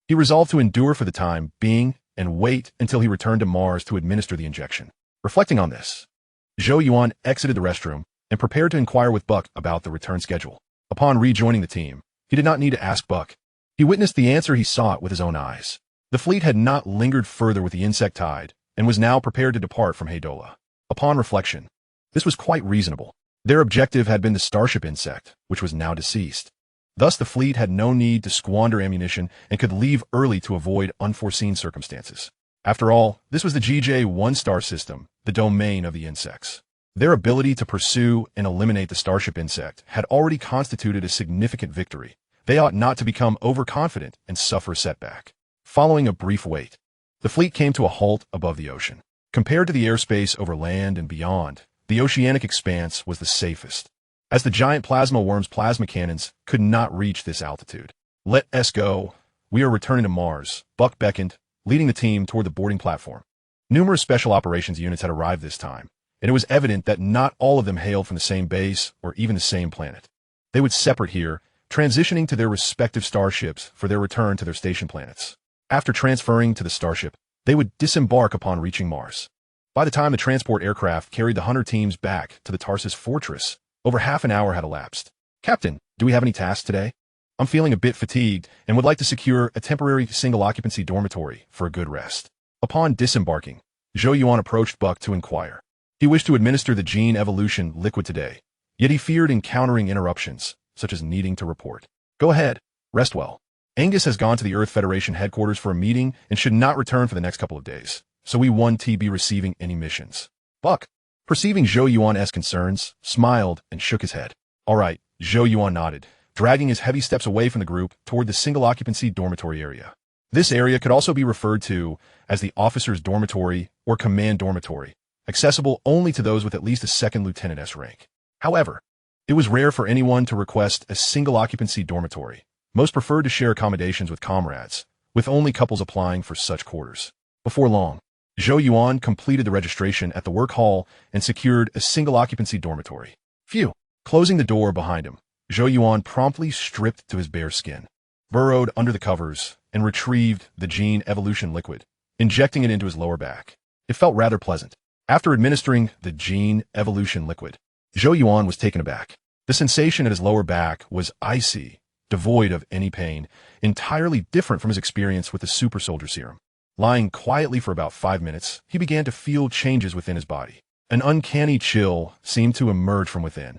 he resolved to endure for the time being and wait until he returned to Mars to administer the injection. Reflecting on this, Zhou Yuan exited the restroom and prepared to inquire with Buck about the return schedule. Upon rejoining the team, he did not need to ask Buck. He witnessed the answer he sought with his own eyes. The fleet had not lingered further with the insectide and was now prepared to depart from Hadola. Upon reflection, this was quite reasonable. Their objective had been the Starship insect, which was now deceased. Thus, the fleet had no need to squander ammunition and could leave early to avoid unforeseen circumstances. After all, this was the GJ-1 star system, the domain of the insects. Their ability to pursue and eliminate the Starship insect had already constituted a significant victory. They ought not to become overconfident and suffer a setback. Following a brief wait, the fleet came to a halt above the ocean. Compared to the airspace over land and beyond, the oceanic expanse was the safest, as the giant plasma worm's plasma cannons could not reach this altitude. Let us go. We are returning to Mars, Buck beckoned, leading the team toward the boarding platform. Numerous special operations units had arrived this time, and it was evident that not all of them hailed from the same base or even the same planet. They would separate here, transitioning to their respective starships for their return to their station planets. After transferring to the starship, they would disembark upon reaching Mars. By the time the transport aircraft carried the hunter teams back to the Tarsus fortress, over half an hour had elapsed. Captain, do we have any tasks today? I'm feeling a bit fatigued and would like to secure a temporary single-occupancy dormitory for a good rest. Upon disembarking, Zhou Yuan approached Buck to inquire. He wished to administer the gene evolution liquid today, yet he feared encountering interruptions, such as needing to report. Go ahead, rest well. Angus has gone to the Earth Federation headquarters for a meeting and should not return for the next couple of days, so we won't be receiving any missions. Buck, perceiving Zhou Yuan's concerns, smiled and shook his head. All right, Zhou Yuan nodded, dragging his heavy steps away from the group toward the single-occupancy dormitory area. This area could also be referred to as the officer's dormitory or command dormitory, accessible only to those with at least a second lieutenant's rank. However, it was rare for anyone to request a single-occupancy dormitory. Most preferred to share accommodations with comrades, with only couples applying for such quarters. Before long, Zhou Yuan completed the registration at the work hall and secured a single-occupancy dormitory. Phew! Closing the door behind him, Zhou Yuan promptly stripped to his bare skin, burrowed under the covers, and retrieved the gene evolution liquid, injecting it into his lower back. It felt rather pleasant. After administering the gene evolution liquid, Zhou Yuan was taken aback. The sensation at his lower back was icy, devoid of any pain, entirely different from his experience with the Super Soldier Serum. Lying quietly for about 5 minutes, he began to feel changes within his body. An uncanny chill seemed to emerge from within,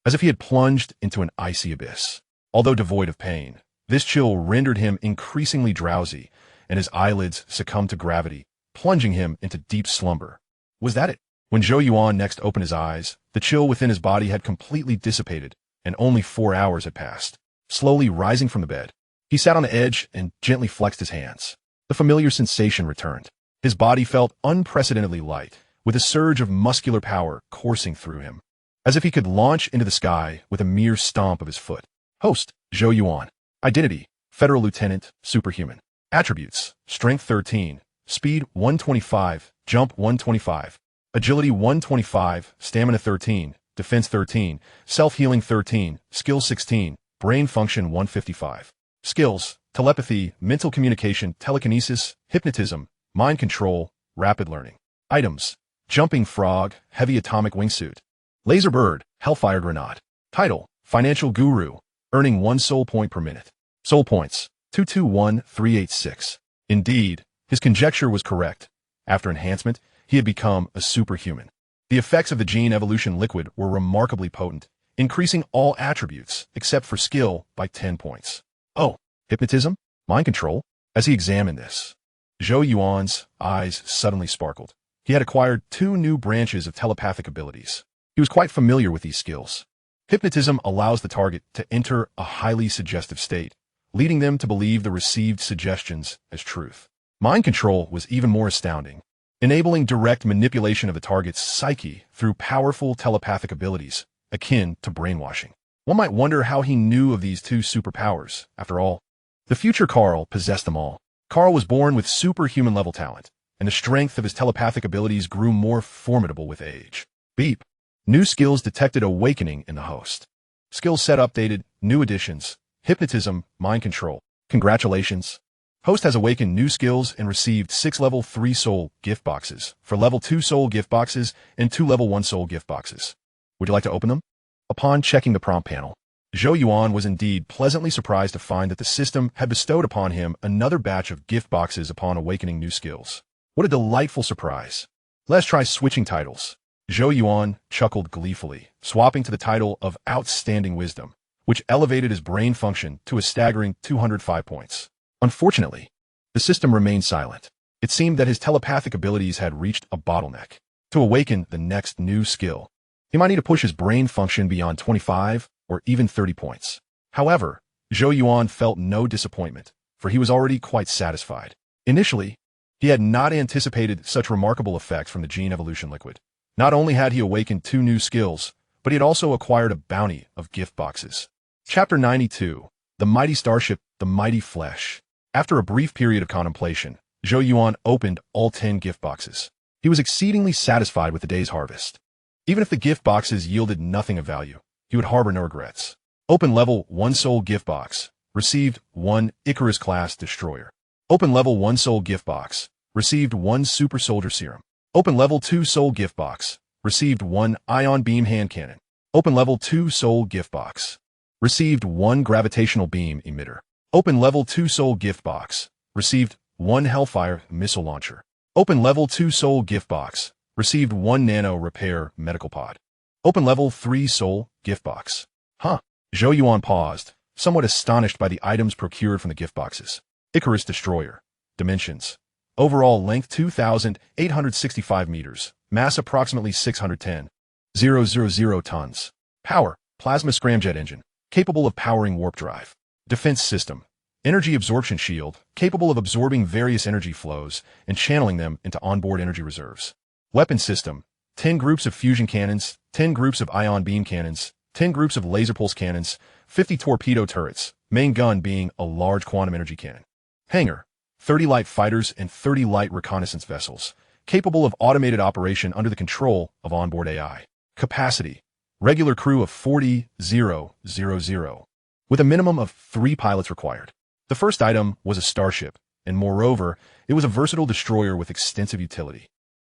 as if he had plunged into an icy abyss. Although devoid of pain, this chill rendered him increasingly drowsy, and his eyelids succumbed to gravity, plunging him into deep slumber. Was that it? When Zhou Yuan next opened his eyes, the chill within his body had completely dissipated, and only 4 hours had passed. Slowly rising from the bed, he sat on the edge and gently flexed his hands. The familiar sensation returned. His body felt unprecedentedly light, with a surge of muscular power coursing through him, as if he could launch into the sky with a mere stomp of his foot. Host, Zhou Yuan. Identity, Federal Lieutenant, Superhuman. Attributes, Strength 13, Speed 125, Jump 125, Agility 125, Stamina 13, Defense 13, Self-Healing 13, Skill 16, Brain Function 155. Skills, Telepathy, Mental Communication, Telekinesis, Hypnotism, Mind Control, Rapid Learning. Items, Jumping Frog, Heavy Atomic Wingsuit. Laser Bird, Hellfire Grenade. Title, Financial Guru, earning 1 soul point per minute. Soul points, 221386. Indeed, his conjecture was correct. After enhancement, he had become a superhuman. The effects of the gene evolution liquid were remarkably potent, increasing all attributes, except for skill, by 10 points. Oh, hypnotism? Mind control? As he examined this, Zhou Yuan's eyes suddenly sparkled. He had acquired 2 new branches of telepathic abilities. He was quite familiar with these skills. Hypnotism allows the target to enter a highly suggestive state, leading them to believe the received suggestions as truth. Mind control was even more astounding, enabling direct manipulation of the target's psyche through powerful telepathic abilities, akin to brainwashing. One might wonder how he knew of these 2 superpowers. After all, the future Carl possessed them all. Carl was born with superhuman-level talent, and the strength of his telepathic abilities grew more formidable with age. Beep. New skills detected awakening in the host. Skill set updated, new additions, hypnotism, mind control. Congratulations. Host has awakened new skills and received 6 level 3 soul gift boxes for level 2 soul gift boxes and 2 level 1 soul gift boxes. Would you like to open them? Upon checking the prompt panel, Zhou Yuan was indeed pleasantly surprised to find that the system had bestowed upon him another batch of gift boxes upon awakening new skills. What a delightful surprise. Let's try switching titles. Zhou Yuan chuckled gleefully, swapping to the title of Outstanding Wisdom, which elevated his brain function to a staggering 205 points. Unfortunately, the system remained silent. It seemed that his telepathic abilities had reached a bottleneck. To awaken the next new skill, he might need to push his brain function beyond 25 or even 30 points. However, Zhou Yuan felt no disappointment, for he was already quite satisfied. Initially, he had not anticipated such remarkable effects from the gene evolution liquid. Not only had he awakened 2 new skills, but he had also acquired a bounty of gift boxes. Chapter 92, The Mighty Starship, The Mighty Flesh. After a brief period of contemplation, Zhou Yuan opened all 10 gift boxes. He was exceedingly satisfied with the day's harvest. Even if the gift boxes yielded nothing of value, he would harbor no regrets. Open level 1 Soul Gift Box. Received 1 Icarus-class destroyer. Open level 1 Soul Gift Box. Received 1 Super Soldier Serum. Open level 2 Soul Gift Box. Received 1 Ion Beam Hand Cannon. Open level 2 Soul Gift Box. Received 1 Gravitational Beam Emitter. Open level 2 Soul Gift Box. Received 1 Hellfire Missile Launcher. Open level 2 Soul Gift Box. Received 1 Nano Repair Medical Pod. Open level 3 Soul Gift Box. Huh. Zhou Yuan paused, somewhat astonished by the items procured from the gift boxes. Icarus Destroyer. Dimensions. Overall length 2,865 meters. Mass approximately 610,000 tons. Power. Plasma scramjet engine. Capable of powering warp drive. Defense system. Energy absorption shield. Capable of absorbing various energy flows and channeling them into onboard energy reserves. Weapon system. 10 groups of fusion cannons. 10 groups of ion beam cannons. 10 groups of laser pulse cannons. 50 torpedo turrets. Main gun being a large quantum energy cannon. Hangar. 30 light fighters and 30 light reconnaissance vessels, capable of automated operation under the control of onboard AI. Capacity. Regular crew of 40,000, with a minimum of 3 pilots required. The first item was a starship, and moreover, it was a versatile destroyer with extensive utility.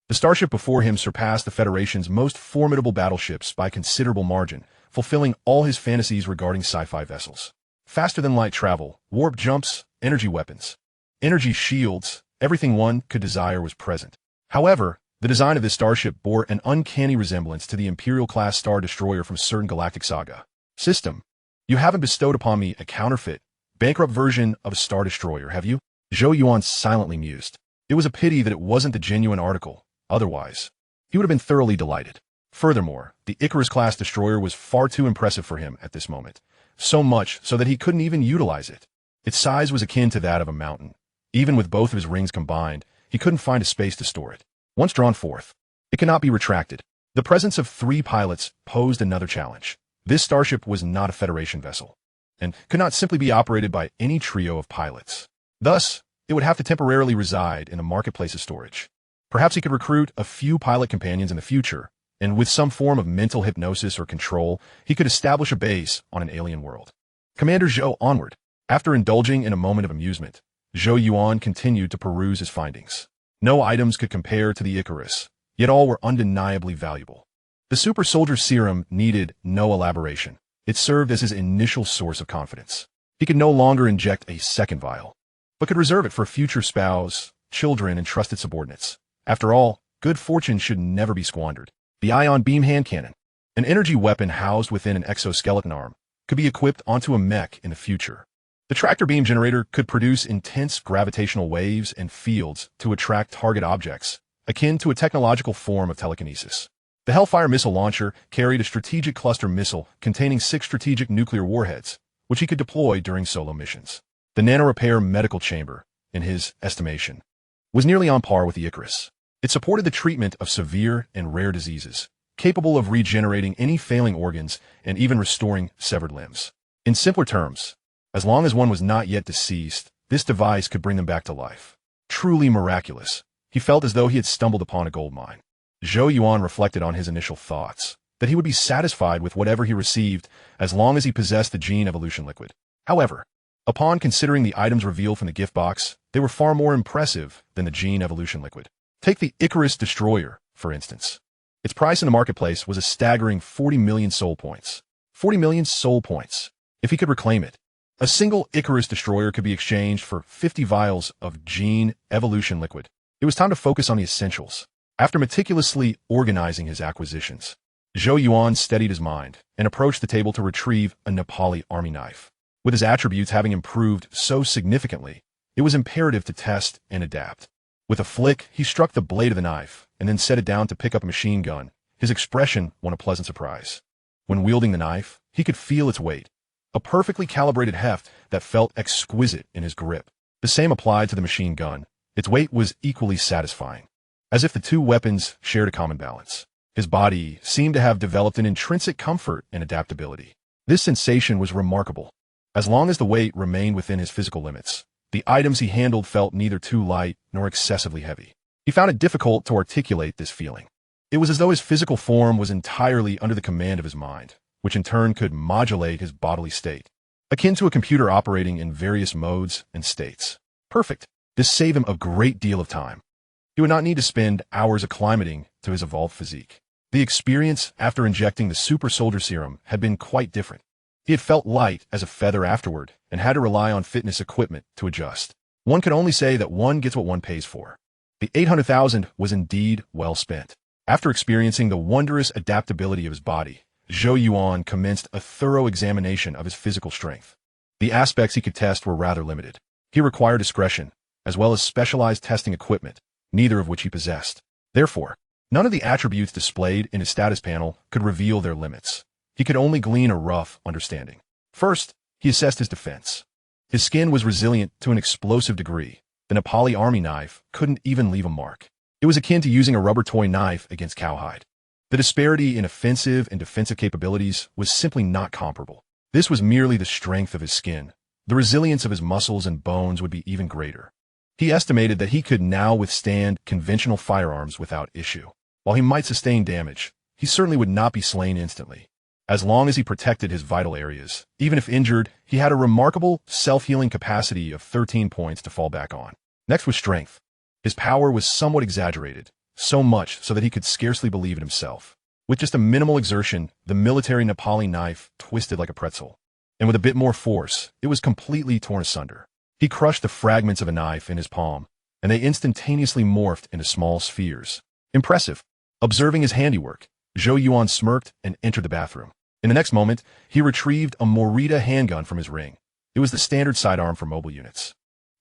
The starship before him surpassed the Federation's most formidable battleships by considerable margin, fulfilling all his fantasies regarding sci-fi vessels. Faster-than-light travel, warp jumps, energy weapons, energy shields, everything one could desire was present. However, the design of this starship bore an uncanny resemblance to the Imperial-class Star Destroyer from a certain galactic saga. System. You haven't bestowed upon me a counterfeit, bankrupt version of a Star Destroyer, have you? Zhou Yuan silently mused. It was a pity that it wasn't the genuine article. Otherwise, he would have been thoroughly delighted. Furthermore, the Icarus-class destroyer was far too impressive for him at this moment. So much so that he couldn't even utilize it. Its size was akin to that of a mountain. Even with both of his rings combined, he couldn't find a space to store it. Once drawn forth, it cannot be retracted. The presence of 3 pilots posed another challenge. This starship was not a Federation vessel, and could not simply be operated by any trio of pilots. Thus, it would have to temporarily reside in the marketplace's storage. Perhaps he could recruit a few pilot companions in the future, and with some form of mental hypnosis or control, he could establish a base on an alien world. Commander Zhou, onward. After indulging in a moment of amusement, Zhou Yuan continued to peruse his findings. No items could compare to the Icarus, yet all were undeniably valuable. The Super Soldier Serum needed no elaboration. It served as his initial source of confidence. He could no longer inject a second vial, but could reserve it for future spouse, children, and trusted subordinates. After all, good fortune should never be squandered. The Ion Beam Hand Cannon, an energy weapon housed within an exoskeleton arm, could be equipped onto a mech in the future. The tractor beam generator could produce intense gravitational waves and fields to attract target objects, akin to a technological form of telekinesis. The Hellfire missile launcher carried a strategic cluster missile containing 6 strategic nuclear warheads, which he could deploy during solo missions. The nano-repair medical chamber, in his estimation, was nearly on par with the Icarus. It supported the treatment of severe and rare diseases, capable of regenerating any failing organs and even restoring severed limbs. In simpler terms, as long as one was not yet deceased, this device could bring them back to life. Truly miraculous. He felt as though he had stumbled upon a gold mine. Zhou Yuan reflected on his initial thoughts, that he would be satisfied with whatever he received as long as he possessed the gene evolution liquid. However, upon considering the items revealed from the gift box, they were far more impressive than the gene evolution liquid. Take the Icarus Destroyer, for instance. Its price in the marketplace was a staggering 40 million soul points. 40 million soul points. If he could reclaim it, a single Icarus Destroyer could be exchanged for 50 vials of gene evolution liquid. It was time to focus on the essentials. After meticulously organizing his acquisitions, Zhou Yuan steadied his mind and approached the table to retrieve a Nepali army knife. With his attributes having improved so significantly, it was imperative to test and adapt. With a flick, he struck the blade of the knife and then set it down to pick up a machine gun. His expression won a pleasant surprise. When wielding the knife, he could feel its weight, a perfectly calibrated heft that felt exquisite in his grip. The same applied to the machine gun. Its weight was equally satisfying, as if the two weapons shared a common balance. His body seemed to have developed an intrinsic comfort and adaptability. This sensation was remarkable. As long as the weight remained within his physical limits, the items he handled felt neither too light nor excessively heavy. He found it difficult to articulate this feeling. It was as though his physical form was entirely under the command of his mind, which in turn could modulate his bodily state, akin to a computer operating in various modes and states. Perfect. This saved him a great deal of time. He would not need to spend hours acclimating to his evolved physique. The experience after injecting the Super Soldier Serum had been quite different. He had felt light as a feather afterward and had to rely on fitness equipment to adjust. One could only say that one gets what one pays for. The 800,000 was indeed well spent. After experiencing the wondrous adaptability of his body, Zhou Yuan commenced a thorough examination of his physical strength. The aspects he could test were rather limited. He required discretion, as well as specialized testing equipment, neither of which he possessed. Therefore, none of the attributes displayed in his status panel could reveal their limits. He could only glean a rough understanding. First, he assessed his defense. His skin was resilient to an explosive degree. The Nepali army knife couldn't even leave a mark. It was akin to using a rubber toy knife against cowhide. The disparity in offensive and defensive capabilities was simply not comparable. This was merely the strength of his skin. The resilience of his muscles and bones would be even greater. He estimated that he could now withstand conventional firearms without issue. While he might sustain damage, he certainly would not be slain instantly. As long as he protected his vital areas, even if injured, he had a remarkable self-healing capacity of 13 points to fall back on. Next was strength. His power was somewhat exaggerated, so much so that he could scarcely believe it himself. With just a minimal exertion, the military Nepali knife twisted like a pretzel. And with a bit more force, it was completely torn asunder. He crushed the fragments of a knife in his palm, and they instantaneously morphed into small spheres. Impressive. Observing his handiwork, Zhou Yuan smirked and entered the bathroom. In the next moment, he retrieved a Morita handgun from his ring. It was the standard sidearm for mobile units.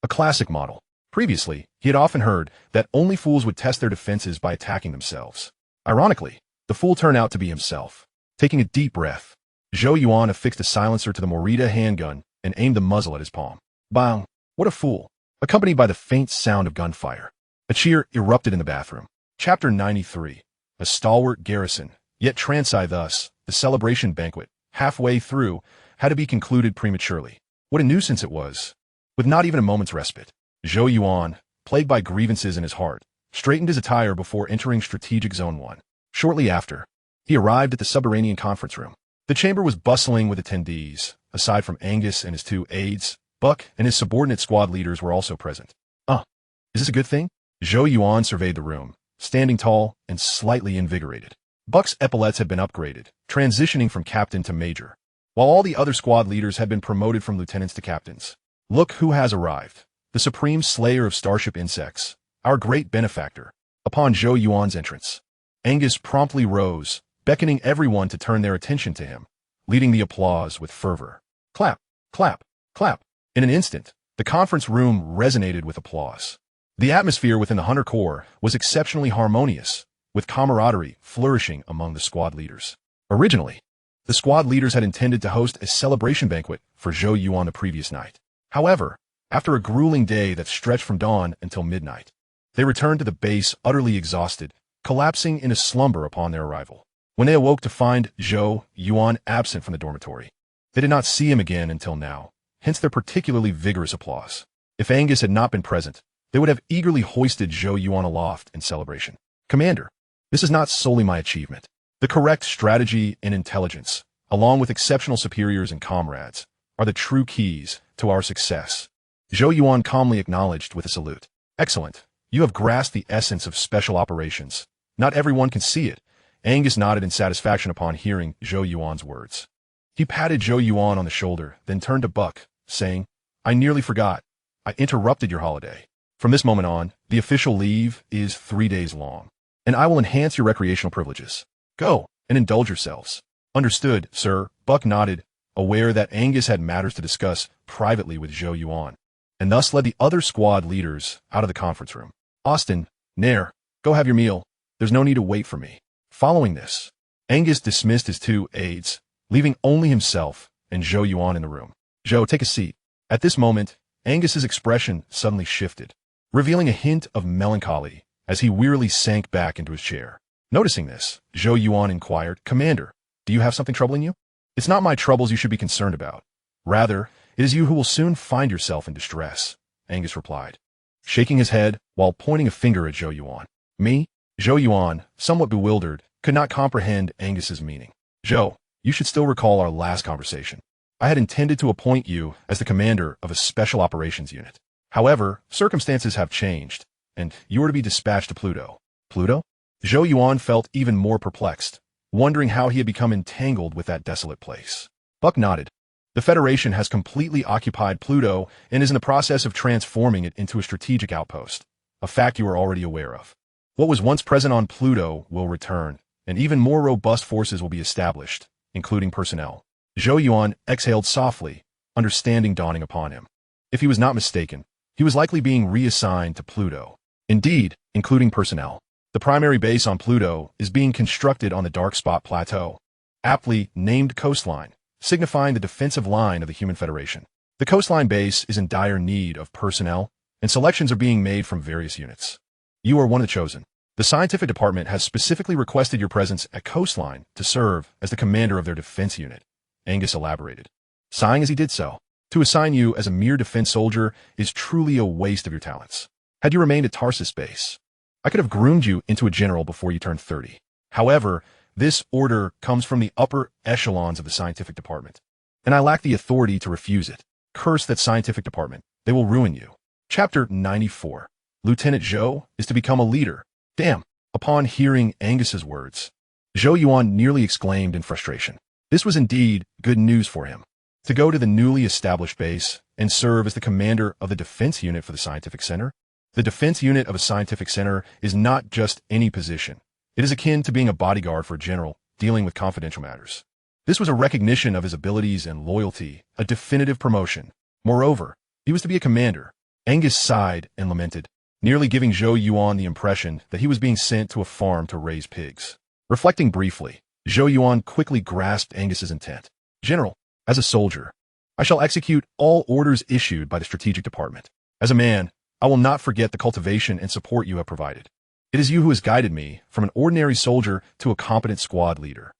A classic model. Previously, he had often heard that only fools would test their defenses by attacking themselves. Ironically, the fool turned out to be himself. Taking a deep breath, Zhou Yuan affixed a silencer to the Morita handgun and aimed the muzzle at his palm. Bang! What a fool! Accompanied by the faint sound of gunfire. A cheer erupted in the bathroom. Chapter 93. A stalwart garrison, yet Transai thus, the celebration banquet, halfway through, had to be concluded prematurely. What a nuisance it was. With not even a moment's respite, Zhou Yuan, plagued by grievances in his heart, straightened his attire before entering Strategic Zone 1. Shortly after, he arrived at the subterranean conference room. The chamber was bustling with attendees. Aside from Angus and his two aides, Buck and his subordinate squad leaders were also present. Is this a good thing? Zhou Yuan surveyed the room, standing tall and slightly invigorated. Buck's epaulets had been upgraded, transitioning from captain to major, while all the other squad leaders had been promoted from lieutenants to captains. Look who has arrived. The supreme slayer of starship insects, our great benefactor. Upon Zhou Yuan's entrance, Angus promptly rose, beckoning everyone to turn their attention to him, leading the applause with fervor. Clap, clap, clap. In an instant, the conference room resonated with applause. The atmosphere within the Hunter Corps was exceptionally harmonious, with camaraderie flourishing among the squad leaders. Originally, the squad leaders had intended to host a celebration banquet for Zhou Yuan the previous night. However, after a grueling day that stretched from dawn until midnight, they returned to the base utterly exhausted, collapsing in a slumber upon their arrival. When they awoke to find Zhou Yuan absent from the dormitory, they did not see him again until now, hence their particularly vigorous applause. If Angus had not been present, they would have eagerly hoisted Zhou Yuan aloft in celebration. Commander, this is not solely my achievement. The correct strategy and intelligence, along with exceptional superiors and comrades, are the true keys to our success. Zhou Yuan calmly acknowledged with a salute. Excellent. You have grasped the essence of special operations. Not everyone can see it. Angus nodded in satisfaction upon hearing Zhou Yuan's words. He patted Zhou Yuan on the shoulder, then turned to Buck, saying, I nearly forgot. I interrupted your holiday. From this moment on, the official leave is 3 days long, and I will enhance your recreational privileges. Go and indulge yourselves. Understood, sir. Buck nodded, aware that Angus had matters to discuss privately with Zhou Yuan, and thus led the other squad leaders out of the conference room. Austin, Nair, go have your meal. There's no need to wait for me. Following this, Angus dismissed his two aides, leaving only himself and Zhou Yuan in the room. Zhou, take a seat. At this moment, Angus's expression suddenly shifted, revealing a hint of melancholy as he wearily sank back into his chair. Noticing this, Zhou Yuan inquired, Commander, do you have something troubling you? It's not my troubles you should be concerned about. Rather, it is you who will soon find yourself in distress, Angus replied, shaking his head while pointing a finger at Zhou Yuan. Me? Zhou Yuan, somewhat bewildered, could not comprehend Angus's meaning. Zhou, you should still recall our last conversation. I had intended to appoint you as the commander of a special operations unit. However, circumstances have changed, and you are to be dispatched to Pluto. Pluto? Zhou Yuan felt even more perplexed, wondering how he had become entangled with that desolate place. Buck nodded. The Federation has completely occupied Pluto and is in the process of transforming it into a strategic outpost, a fact you are already aware of. What was once present on Pluto will return, and even more robust forces will be established, including personnel. Zhou Yuan exhaled softly, understanding dawning upon him. If he was not mistaken, he was likely being reassigned to Pluto. Indeed, including personnel. The primary base on Pluto is being constructed on the Dark Spot Plateau, aptly named Coastline, signifying the defensive line of the Human Federation. The Coastline base is in dire need of personnel, and selections are being made from various units. You are one of the chosen. The scientific department has specifically requested your presence at Coastline to serve as the commander of their defense unit, Angus elaborated, sighing as he did so. To assign you as a mere defense soldier is truly a waste of your talents. Had you remained at Tarsus base, I could have groomed you into a general before you turned 30. However, this order comes from the upper echelons of the scientific department, and I lack the authority to refuse it. Curse that scientific department. They will ruin you. Chapter 94. Lieutenant Zhou is to become a leader. Damn. Upon hearing Angus's words, Zhou Yuan nearly exclaimed in frustration. This was indeed good news for him. To go to the newly established base and serve as the commander of the defense unit for the scientific center. The defense unit of a scientific center is not just any position. It is akin to being a bodyguard for a general dealing with confidential matters. This was a recognition of his abilities and loyalty, a definitive promotion. Moreover, he was to be a commander. Angus sighed and lamented, nearly giving Zhou Yuan the impression that he was being sent to a farm to raise pigs. Reflecting briefly, Zhou Yuan quickly grasped Angus's intent. General, as a soldier, I shall execute all orders issued by the strategic department. As a man, I will not forget the cultivation and support you have provided. It is you who has guided me from an ordinary soldier to a competent squad leader.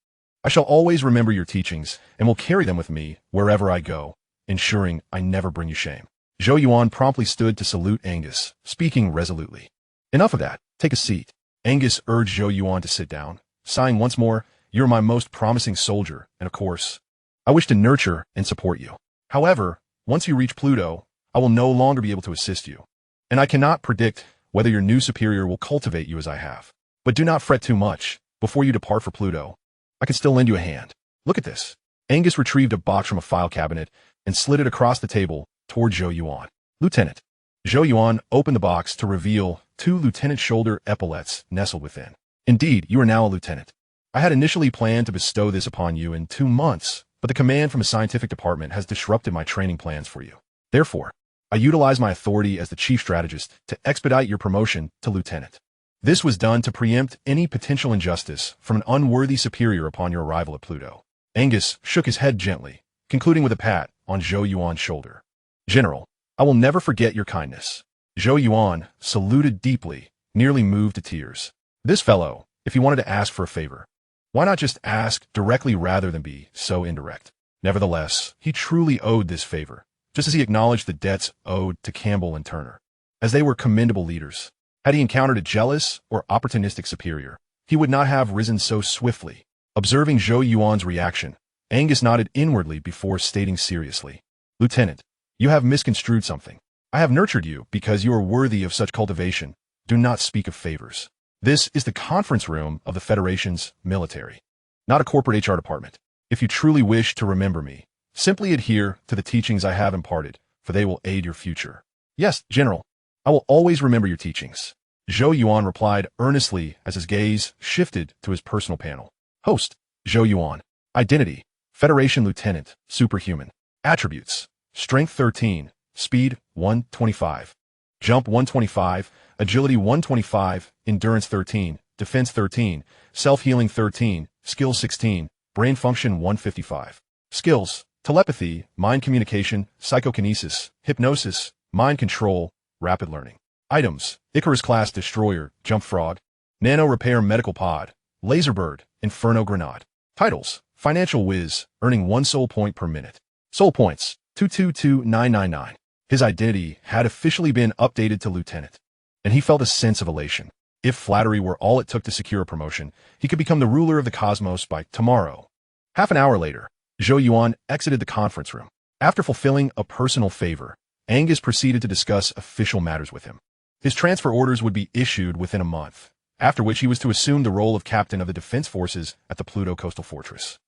I shall always remember your teachings and will carry them with me wherever I go, ensuring I never bring you shame. Zhou Yuan promptly stood to salute Angus, speaking resolutely. Enough of that. Take a seat. Angus urged Zhou Yuan to sit down, sighing once more, you're my most promising soldier, and of course, I wish to nurture and support you. However, once you reach Pluto, I will no longer be able to assist you, and I cannot predict whether your new superior will cultivate you as I have. But do not fret too much. Before you depart for Pluto, I can still lend you a hand. Look at this. Angus retrieved a box from a file cabinet and slid it across the table toward Zhou Yuan. Lieutenant. Zhou Yuan opened the box to reveal 2 lieutenant shoulder epaulets nestled within. Indeed, you are now a lieutenant. I had initially planned to bestow this upon you in 2 months, but the command from the scientific department has disrupted my training plans for you. Therefore, I utilize my authority as the chief strategist to expedite your promotion to lieutenant. This was done to preempt any potential injustice from an unworthy superior upon your arrival at Pluto. Angus shook his head gently, concluding with a pat on Zhou Yuan's shoulder. General, I will never forget your kindness. Zhou Yuan saluted deeply, nearly moved to tears. This fellow, if he wanted to ask for a favor, why not just ask directly rather than be so indirect? Nevertheless, he truly owed this favor, just as he acknowledged the debts owed to Campbell and Turner, as they were commendable leaders. Had he encountered a jealous or opportunistic superior, he would not have risen so swiftly. Observing Zhou Yuan's reaction, Angus nodded inwardly before stating seriously, Lieutenant, you have misconstrued something. I have nurtured you because you are worthy of such cultivation. Do not speak of favors. This is the conference room of the Federation's military, not a corporate HR department. If you truly wish to remember me, simply adhere to the teachings I have imparted, for they will aid your future. Yes, General, I will always remember your teachings. Zhou Yuan replied earnestly as his gaze shifted to his personal panel. Host, Zhou Yuan. Identity, Federation Lieutenant, Superhuman. Attributes, Strength 13, Speed 125, Jump 125, Agility 125, Endurance 13, Defense 13, Self-Healing 13, Skill 16, Brain Function 155. Skills, Telepathy, Mind Communication, Psychokinesis, Hypnosis, Mind Control, Rapid Learning. Items, Icarus-class Destroyer, Jump Frog, Nano Repair Medical Pod, Laserbird, Inferno Grenade. Titles, Financial Whiz, earning 1 soul point per minute. Soul points, 222999. His identity had officially been updated to lieutenant, and he felt a sense of elation. If flattery were all it took to secure a promotion, he could become the ruler of the cosmos by tomorrow. Half an hour later, Zhou Yuan exited the conference room. After fulfilling a personal favor, Angus proceeded to discuss official matters with him. His transfer orders would be issued within a month, after which he was to assume the role of captain of the defense forces at the Pluto coastal fortress.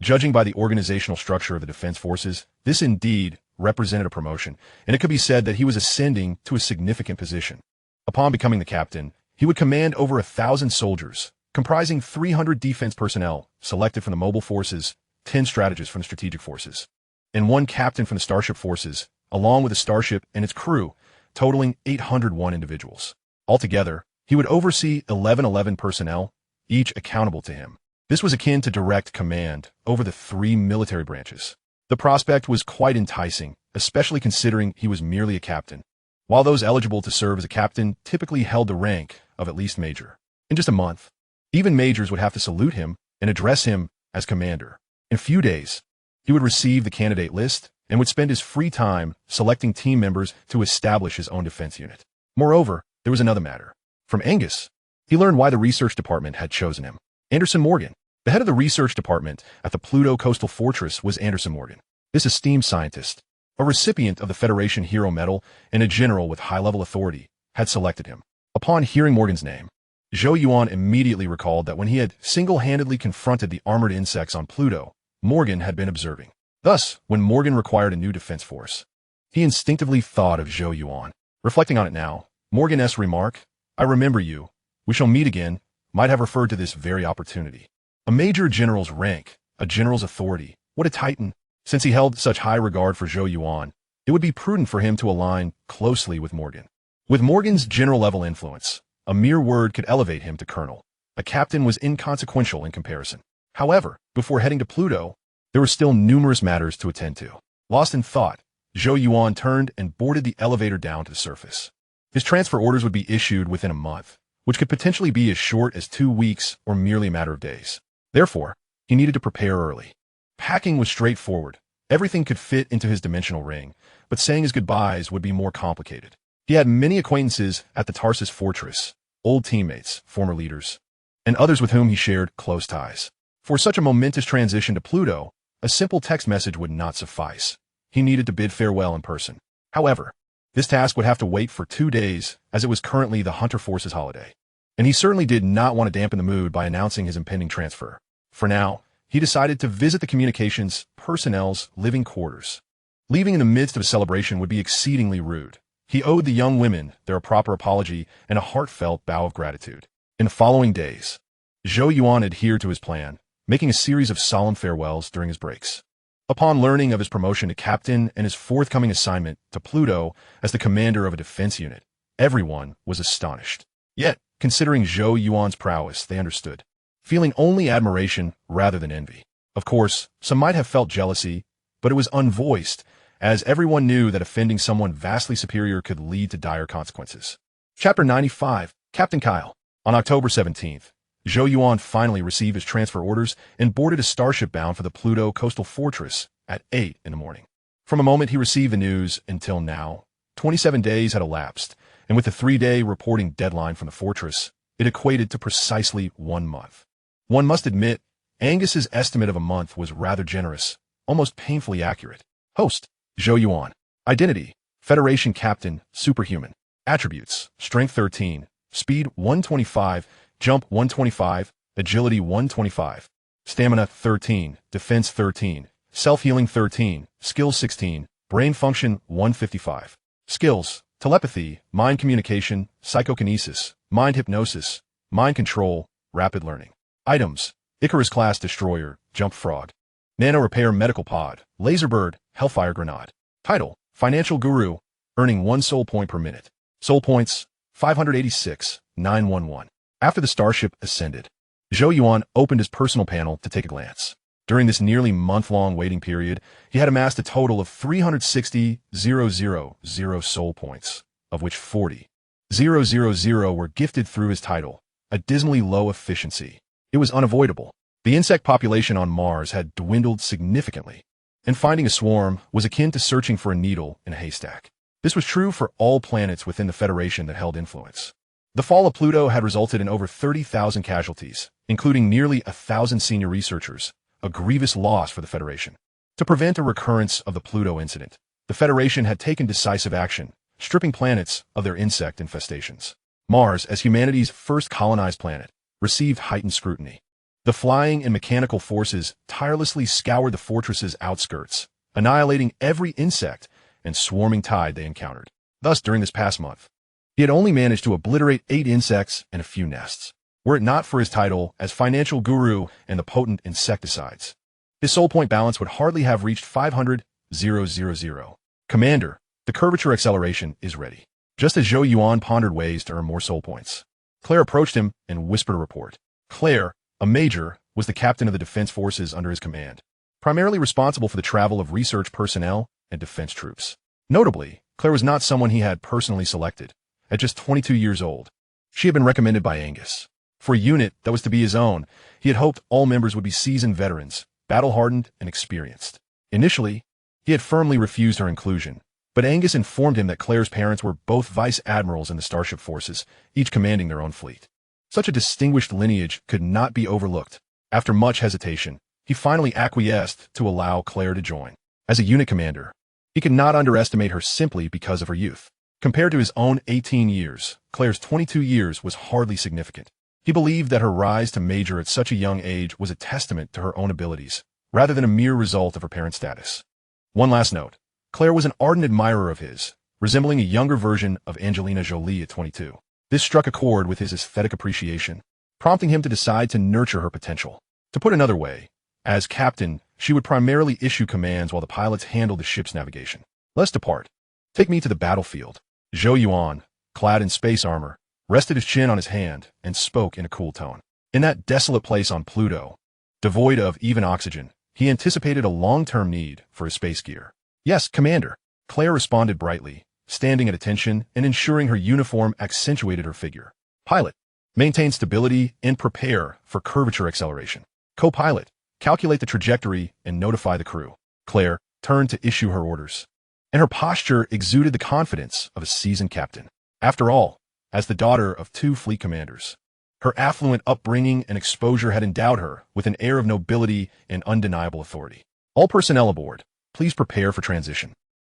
Judging by the organizational structure of the defense forces, this indeed represented a promotion, and it could be said that he was ascending to a significant position. Upon becoming the captain, he would command over 1,000 soldiers, comprising 300 defense personnel selected from the mobile forces, 10 strategists from the strategic forces, and 1 captain from the Starship forces, along with a starship and its crew, totaling 801 individuals. Altogether, he would oversee 1111 personnel, each accountable to him. This was akin to direct command over the 3 military branches. The prospect was quite enticing, especially considering he was merely a captain, while those eligible to serve as a captain typically held the rank of at least major. In just a month, even majors would have to salute him and address him as commander. In a few days, he would receive the candidate list and would spend his free time selecting team members to establish his own defense unit. Moreover, there was another matter. From Angus, he learned why the research department had chosen him. Anderson Morgan, the head of the research department at the Pluto coastal fortress, was Anderson Morgan. This esteemed scientist, a recipient of the Federation Hero Medal and a general with high-level authority, had selected him. Upon hearing Morgan's name, Zhou Yuan immediately recalled that when he had single-handedly confronted the armored insects on Pluto, Morgan had been observing. Thus, when Morgan required a new defense force, he instinctively thought of Zhou Yuan. Reflecting on it now, Morgan's remark, "I remember you, we shall meet again," might have referred to this very opportunity. A major general's rank, a general's authority, what a titan! Since he held such high regard for Zhou Yuan, it would be prudent for him to align closely with Morgan. With Morgan's general-level influence, a mere word could elevate him to colonel. A captain was inconsequential in comparison. However, before heading to Pluto, there were still numerous matters to attend to. Lost in thought, Zhou Yuan turned and boarded the elevator down to the surface. His transfer orders would be issued within a month, which could potentially be as short as 2 weeks or merely a matter of days. Therefore, he needed to prepare early. Packing was straightforward. Everything could fit into his dimensional ring, but saying his goodbyes would be more complicated. He had many acquaintances at the Tarsus fortress, old teammates, former leaders, and others with whom he shared close ties. For such a momentous transition to Pluto, a simple text message would not suffice. He needed to bid farewell in person. However, this task would have to wait for 2 days, as it was currently the Hunter Force's holiday. And he certainly did not want to dampen the mood by announcing his impending transfer. For now, he decided to visit the communications personnel's living quarters. Leaving in the midst of a celebration would be exceedingly rude. He owed the young women their proper apology and a heartfelt bow of gratitude. In the following days, Zhou Yuan adhered to his plan, making a series of solemn farewells during his breaks. Upon learning of his promotion to captain and his forthcoming assignment to Pluto as the commander of a defense unit, everyone was astonished. Yet, considering Zhou Yuan's prowess, they understood, feeling only admiration rather than envy. Of course, some might have felt jealousy, but it was unvoiced, as everyone knew that offending someone vastly superior could lead to dire consequences. Chapter 95, Captain Kyle. On October 17th, Zhou Yuan finally received his transfer orders and boarded a starship bound for the Pluto coastal fortress at 8 in the morning. From the moment he received the news until now, 27 days had elapsed, and with the 3-day reporting deadline from the fortress, it equated to precisely 1 month. One must admit, Angus's estimate of a month was rather generous, almost painfully accurate. Host, Zhou Yuan. Identity, Federation Captain, Superhuman. Attributes, Strength 13, Speed 125, Jump 125, Agility 125. Stamina 13, Defense 13, Self-Healing 13, Skills 16, Brain Function 155. Skills, Telepathy, Mind Communication, Psychokinesis, Mind Hypnosis, Mind Control, Rapid Learning. Items, Icarus-class Destroyer, Jump Frog. Nano Repair Medical Pod, Laserbird, Hellfire Grenade. Title, Financial Guru, earning 1 soul point per minute. Soul points, 586, 911. After the starship ascended, Zhou Yuan opened his personal panel to take a glance. During this nearly month-long waiting period, he had amassed a total of 360,000 soul points, of which 40,000 were gifted through his title, a dismally low efficiency. It was unavoidable. The insect population on Mars had dwindled significantly, and finding a swarm was akin to searching for a needle in a haystack. This was true for all planets within the Federation that held influence. The fall of Pluto had resulted in over 30,000 casualties, including nearly 1,000 senior researchers, a grievous loss for the Federation. To prevent a recurrence of the Pluto incident, the Federation had taken decisive action, stripping planets of their insect infestations. Mars, as humanity's first colonized planet, received heightened scrutiny. The flying and mechanical forces tirelessly scoured the fortress's outskirts, annihilating every insect and swarming tide they encountered. Thus, during this past month, he had only managed to obliterate 8 insects and a few nests. Were it not for his title as financial guru and the potent insecticides, his soul point balance would hardly have reached 500,000. Commander, the curvature acceleration is ready. Just as Zhou Yuan pondered ways to earn more soul points, Claire approached him and whispered a report. Claire, a major, was the captain of the defense forces under his command, primarily responsible for the travel of research personnel and defense troops. Notably, Claire was not someone he had personally selected. At just 22 years old, she had been recommended by Angus. For a unit that was to be his own, he had hoped all members would be seasoned veterans, battle-hardened and experienced. Initially, he had firmly refused her inclusion, but Angus informed him that Claire's parents were both vice admirals in the Starship forces, each commanding their own fleet. Such a distinguished lineage could not be overlooked. After much hesitation, he finally acquiesced to allow Claire to join. As a unit commander, he could not underestimate her simply because of her youth. Compared to his own 18 years, Claire's 22 years was hardly significant. He believed that her rise to major at such a young age was a testament to her own abilities, rather than a mere result of her parents' status. One last note. Claire was an ardent admirer of his, resembling a younger version of Angelina Jolie at 22. This struck a chord with his aesthetic appreciation, prompting him to decide to nurture her potential. To put another way, as captain, she would primarily issue commands while the pilots handled the ship's navigation. Let's depart. Take me to the battlefield. Zhou Yuan, clad in space armor, rested his chin on his hand and spoke in a cool tone. In that desolate place on Pluto, devoid of even oxygen, he anticipated a long-term need for his space gear. Yes, Commander, Claire responded brightly, standing at attention and ensuring her uniform accentuated her figure. Pilot, maintain stability and prepare for curvature acceleration. Co-pilot, calculate the trajectory and notify the crew. Claire turned to issue her orders, and her posture exuded the confidence of a seasoned captain. After all, as the daughter of 2 fleet commanders, her affluent upbringing and exposure had endowed her with an air of nobility and undeniable authority. All personnel aboard, please prepare for transition.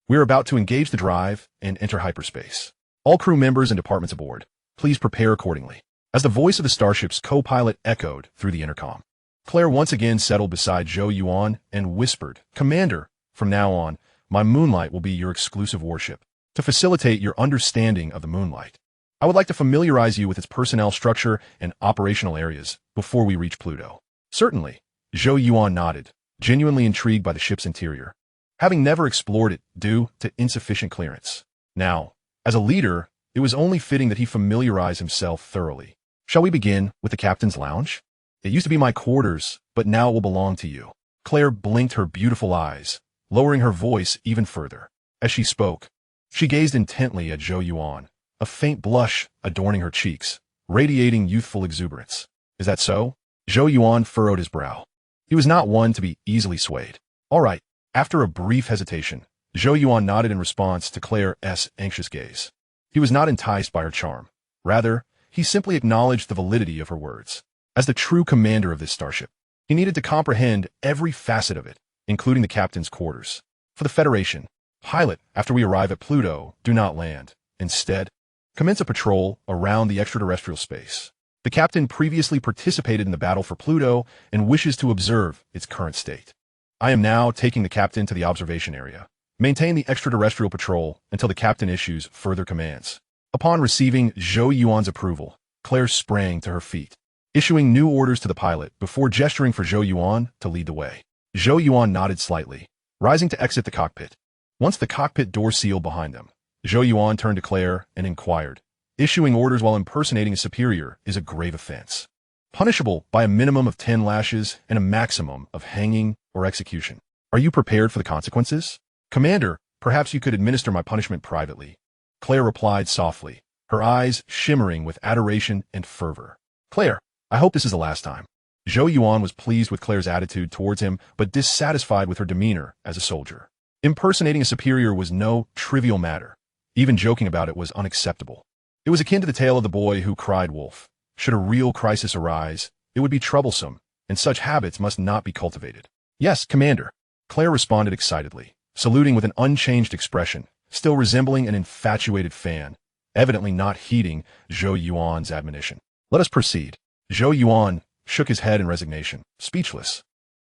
We are about to engage the drive and enter hyperspace. All crew members and departments aboard, please prepare accordingly. As the voice of the starship's co-pilot echoed through the intercom, Claire once again settled beside Zhou Yuan and whispered, Commander, from now on, my Moonlight will be your exclusive warship. To facilitate your understanding of the Moonlight, I would like to familiarize you with its personnel structure and operational areas before we reach Pluto. Certainly, Zhou Yuan nodded, genuinely intrigued by the ship's interior, having never explored it due to insufficient clearance. Now, as a leader, it was only fitting that he familiarize himself thoroughly. Shall we begin with the captain's lounge? It used to be my quarters, but now it will belong to you. Claire blinked her beautiful eyes, lowering her voice even further. As she spoke, she gazed intently at Zhou Yuan, a faint blush adorning her cheeks, radiating youthful exuberance. Is that so? Zhou Yuan furrowed his brow. He was not one to be easily swayed. All right. After a brief hesitation, Zhou Yuan nodded in response to Claire's anxious gaze. He was not enticed by her charm. Rather, he simply acknowledged the validity of her words. As the true commander of this starship, he needed to comprehend every facet of it, including the captain's quarters. For the Federation, pilot, after we arrive at Pluto, do not land. Instead, commence a patrol around the extraterrestrial space. The captain previously participated in the battle for Pluto and wishes to observe its current state. I am now taking the captain to the observation area. Maintain the extraterrestrial patrol until the captain issues further commands. Upon receiving Zhou Yuan's approval, Claire sprang to her feet, issuing new orders to the pilot before gesturing for Zhou Yuan to lead the way. Zhou Yuan nodded slightly, rising to exit the cockpit. Once the cockpit door sealed behind them, Zhou Yuan turned to Claire and inquired, issuing orders while impersonating a superior is a grave offense, punishable by a minimum of 10 lashes and a maximum of hanging or execution. Are you prepared for the consequences? Commander, perhaps you could administer my punishment privately. Claire replied softly, her eyes shimmering with adoration and fervor. Claire, I hope this is the last time. Zhou Yuan was pleased with Claire's attitude towards him, but dissatisfied with her demeanor as a soldier. Impersonating a superior was no trivial matter. Even joking about it was unacceptable. It was akin to the tale of the boy who cried wolf. Should a real crisis arise, it would be troublesome, and such habits must not be cultivated. Yes, Commander, Claire responded excitedly, saluting with an unchanged expression, still resembling an infatuated fan, evidently not heeding Zhou Yuan's admonition. Let us proceed. Zhou Yuan shook his head in resignation, speechless,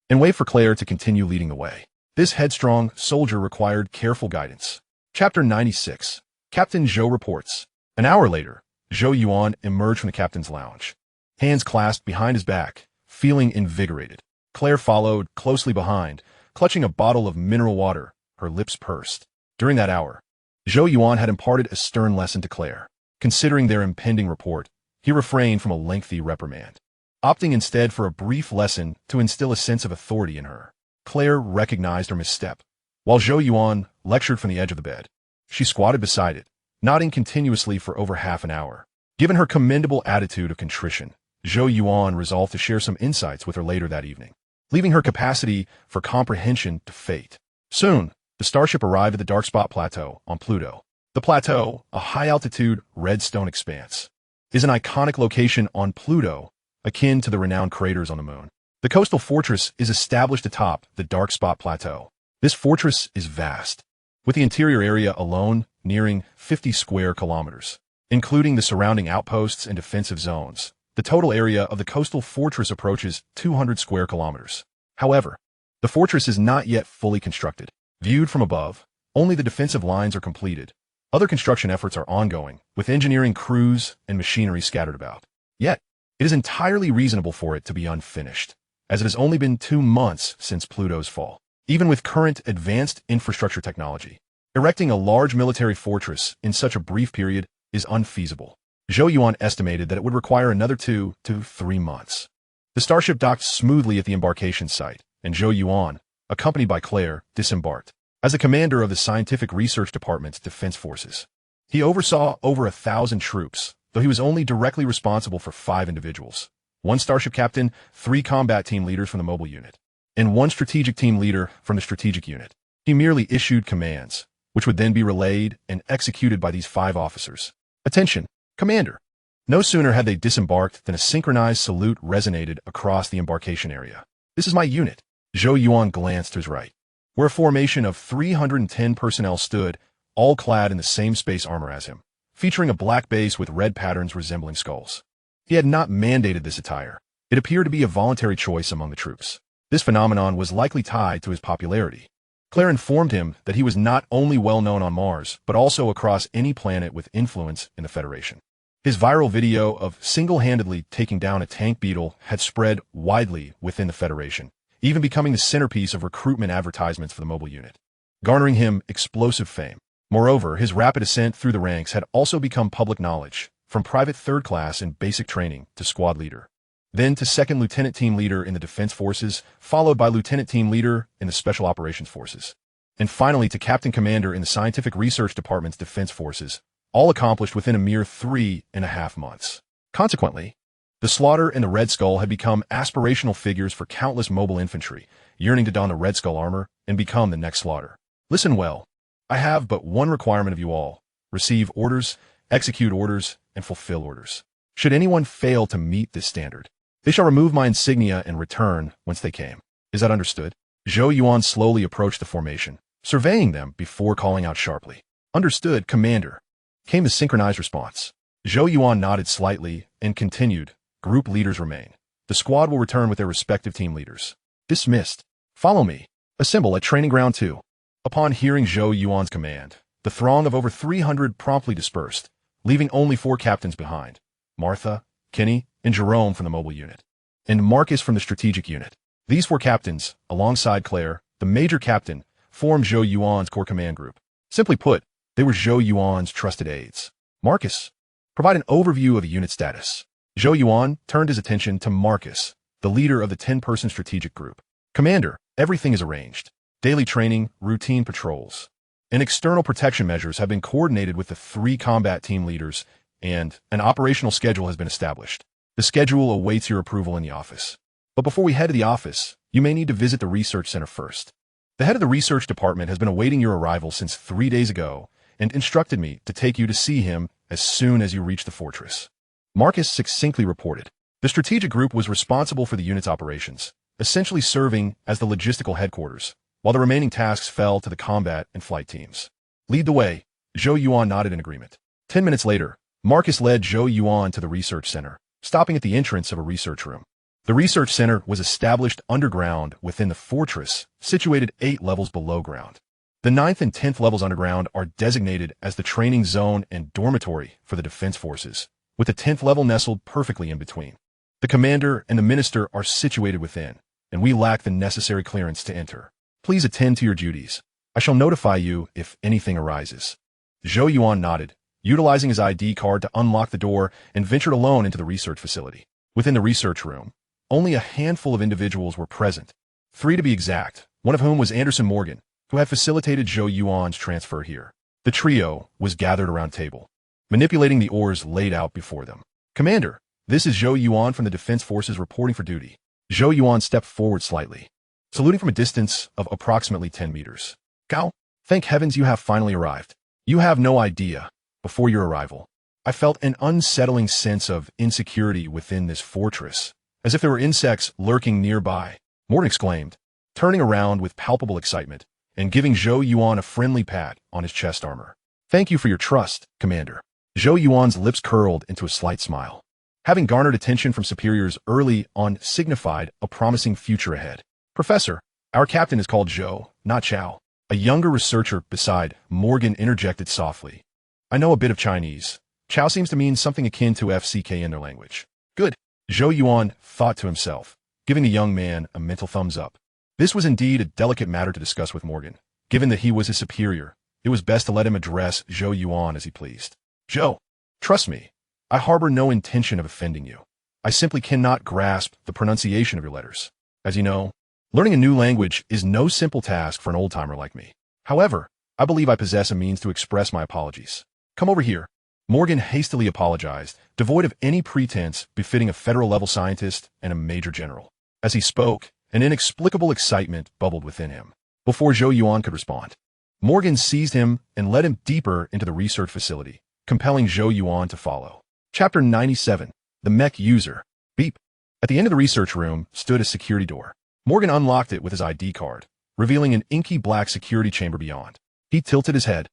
and waited for Claire to continue leading the way. This headstrong soldier required careful guidance. Chapter 96. Captain Zhou reports. An hour later, Zhou Yuan emerged from the captain's lounge, hands clasped behind his back, feeling invigorated. Claire followed closely behind, clutching a bottle of mineral water, her lips pursed. During that hour, Zhou Yuan had imparted a stern lesson to Claire. Considering their impending report, he refrained from a lengthy reprimand, opting instead for a brief lesson to instill a sense of authority in her. Claire recognized her misstep. While Zhou Yuan lectured from the edge of the bed, she squatted beside it, nodding continuously for over half an hour. Given her commendable attitude of contrition, Zhou Yuan resolved to share some insights with her later that evening, leaving her capacity for comprehension to fate. Soon, the starship arrived at the Dark Spot Plateau on Pluto. The plateau, a high-altitude red stone expanse, is an iconic location on Pluto, akin to the renowned craters on the moon. The coastal fortress is established atop the Dark Spot Plateau. This fortress is vast, with the interior area alone nearing 50 square kilometers, including the surrounding outposts and defensive zones. The total area of the coastal fortress approaches 200 square kilometers. However, the fortress is not yet fully constructed. Viewed from above, only the defensive lines are completed. Other construction efforts are ongoing, with engineering crews and machinery scattered about. Yet, it is entirely reasonable for it to be unfinished, as it has only been 2 months since Pluto's fall. Even with current advanced infrastructure technology, erecting a large military fortress in such a brief period is unfeasible. Zhou Yuan estimated that it would require another 2 to 3 months. The starship docked smoothly at the embarkation site, and Zhou Yuan, accompanied by Claire, disembarked. As the commander of the Scientific Research Department's defense forces, he oversaw over 1,000 troops, though he was only directly responsible for 5 individuals: 1 starship captain, 3 combat team leaders from the mobile unit, and 1 strategic team leader from the strategic unit. He merely issued commands, which would then be relayed and executed by these 5 officers. Attention, Commander! No sooner had they disembarked than a synchronized salute resonated across the embarkation area. This is my unit. Zhou Yuan glanced to his right, where a formation of 310 personnel stood, all clad in the same space armor as him, featuring a black base with red patterns resembling skulls. He had not mandated this attire. It appeared to be a voluntary choice among the troops. This phenomenon was likely tied to his popularity. Claire informed him that he was not only well known on Mars, but also across any planet with influence in the Federation. His viral video of single-handedly taking down a tank beetle had spread widely within the Federation, even becoming the centerpiece of recruitment advertisements for the mobile unit, garnering him explosive fame. Moreover, his rapid ascent through the ranks had also become public knowledge, from private third class in basic training to squad leader, then to second lieutenant team leader in the defense forces, followed by lieutenant team leader in the special operations forces, and finally to captain commander in the Scientific Research Department's defense forces, all accomplished within a mere 3.5 months. Consequently, the Slaughter and the Red Skull had become aspirational figures for countless mobile infantry, yearning to don the Red Skull armor and become the next Slaughter. Listen well. I have but one requirement of you all: receive orders, execute orders, and fulfill orders. Should anyone fail to meet this standard, they shall remove my insignia and return whence they came. Is that understood? Zhou Yuan slowly approached the formation, surveying them before calling out sharply. Understood, Commander, came the synchronized response. Zhou Yuan nodded slightly and continued. Group leaders remain. The squad will return with their respective team leaders. Dismissed. Follow me. Assemble at Training Ground 2. Upon hearing Zhou Yuan's command, the throng of over 300 promptly dispersed, leaving only 4 captains behind: Martha, Kenny, and Jerome from the mobile unit, and Marcus from the strategic unit. These 4 captains, alongside Claire, the major captain, formed Zhou Yuan's core command group. Simply put, they were Zhou Yuan's trusted aides. Marcus, provide an overview of the unit status. Zhou Yuan turned his attention to Marcus, the leader of the 10-person strategic group. Commander, everything is arranged. Daily training, routine patrols, and external protection measures have been coordinated with the 3 combat team leaders, and an operational schedule has been established. The schedule awaits your approval in the office. But before we head to the office, you may need to visit the research center first. The head of the research department has been awaiting your arrival since 3 days ago and instructed me to take you to see him as soon as you reach the fortress. Marcus succinctly reported. The strategic group was responsible for the unit's operations, essentially serving as the logistical headquarters, while the remaining tasks fell to the combat and flight teams. Lead the way. Zhou Yuan nodded in agreement. 10 minutes later, Marcus led Zhou Yuan to the research center, stopping at the entrance of a research room. The research center was established underground within the fortress, situated 8 levels below ground. The 9th and 10th levels underground are designated as the training zone and dormitory for the defense forces, with the 10th level nestled perfectly in between. The commander and the minister are situated within, and we lack the necessary clearance to enter. Please attend to your duties. I shall notify you if anything arises. Zhou Yuan nodded, utilizing his ID card to unlock the door and ventured alone into the research facility. Within the research room, only a handful of individuals were present, 3 to be exact, one of whom was Anderson Morgan, who had facilitated Zhou Yuan's transfer here. The trio was gathered around a table, manipulating the oars laid out before them. Commander, this is Zhou Yuan from the Defense Forces reporting for duty. Zhou Yuan stepped forward slightly, saluting from a distance of approximately 10 meters. Gao, thank heavens you have finally arrived. You have no idea, before your arrival, I felt an unsettling sense of insecurity within this fortress, as if there were insects lurking nearby. Morgan exclaimed, turning around with palpable excitement and giving Zhou Yuan a friendly pat on his chest armor. Thank you for your trust, Commander. Zhou Yuan's lips curled into a slight smile. Having garnered attention from superiors early on signified a promising future ahead. Professor, our captain is called Zhou, not Chao. A younger researcher beside Morgan interjected softly. I know a bit of Chinese. Chao seems to mean something akin to FCK in their language. Good. Zhou Yuan thought to himself, giving the young man a mental thumbs up. This was indeed a delicate matter to discuss with Morgan. Given that he was his superior, it was best to let him address Zhou Yuan as he pleased. Zhou, trust me, I harbor no intention of offending you. I simply cannot grasp the pronunciation of your letters. As you know, learning a new language is no simple task for an old-timer like me. However, I believe I possess a means to express my apologies. Come over here. Morgan hastily apologized, devoid of any pretense befitting a federal-level scientist and a major general. As he spoke, an inexplicable excitement bubbled within him. Before Zhou Yuan could respond, Morgan seized him and led him deeper into the research facility, compelling Zhou Yuan to follow. Chapter 97. The Mech User. Beep. At the end of the research room stood a security door. Morgan unlocked it with his ID card, revealing an inky black security chamber beyond. He tilted his head,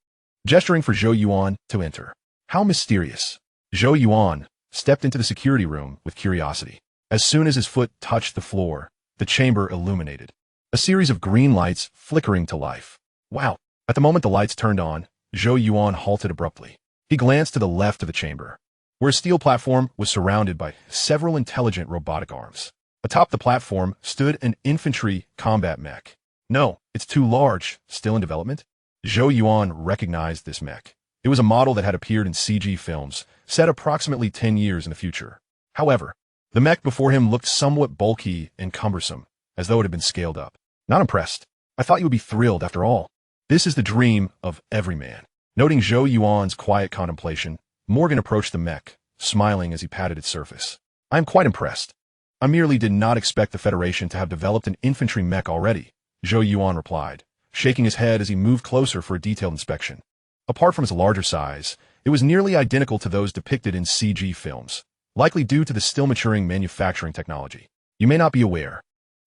gesturing for Zhou Yuan to enter. How mysterious. Zhou Yuan stepped into the security room with curiosity. As soon as his foot touched the floor, the chamber illuminated. A series of green lights flickering to life. Wow. At the moment the lights turned on, Zhou Yuan halted abruptly. He glanced to the left of the chamber, where a steel platform was surrounded by several intelligent robotic arms. Atop the platform stood an infantry combat mech. No, it's too large. Still in development? Zhou Yuan recognized this mech. It was a model that had appeared in CG films, set approximately 10 years in the future. However, the mech before him looked somewhat bulky and cumbersome, as though it had been scaled up. Not impressed. I thought you would be thrilled after all. This is the dream of every man. Noting Zhou Yuan's quiet contemplation, Morgan approached the mech, smiling as he patted its surface. I am quite impressed. I merely did not expect the Federation to have developed an infantry mech already, Zhou Yuan replied, shaking his head as he moved closer for a detailed inspection. Apart from its larger size, it was nearly identical to those depicted in CG films, likely due to the still maturing manufacturing technology. You may not be aware,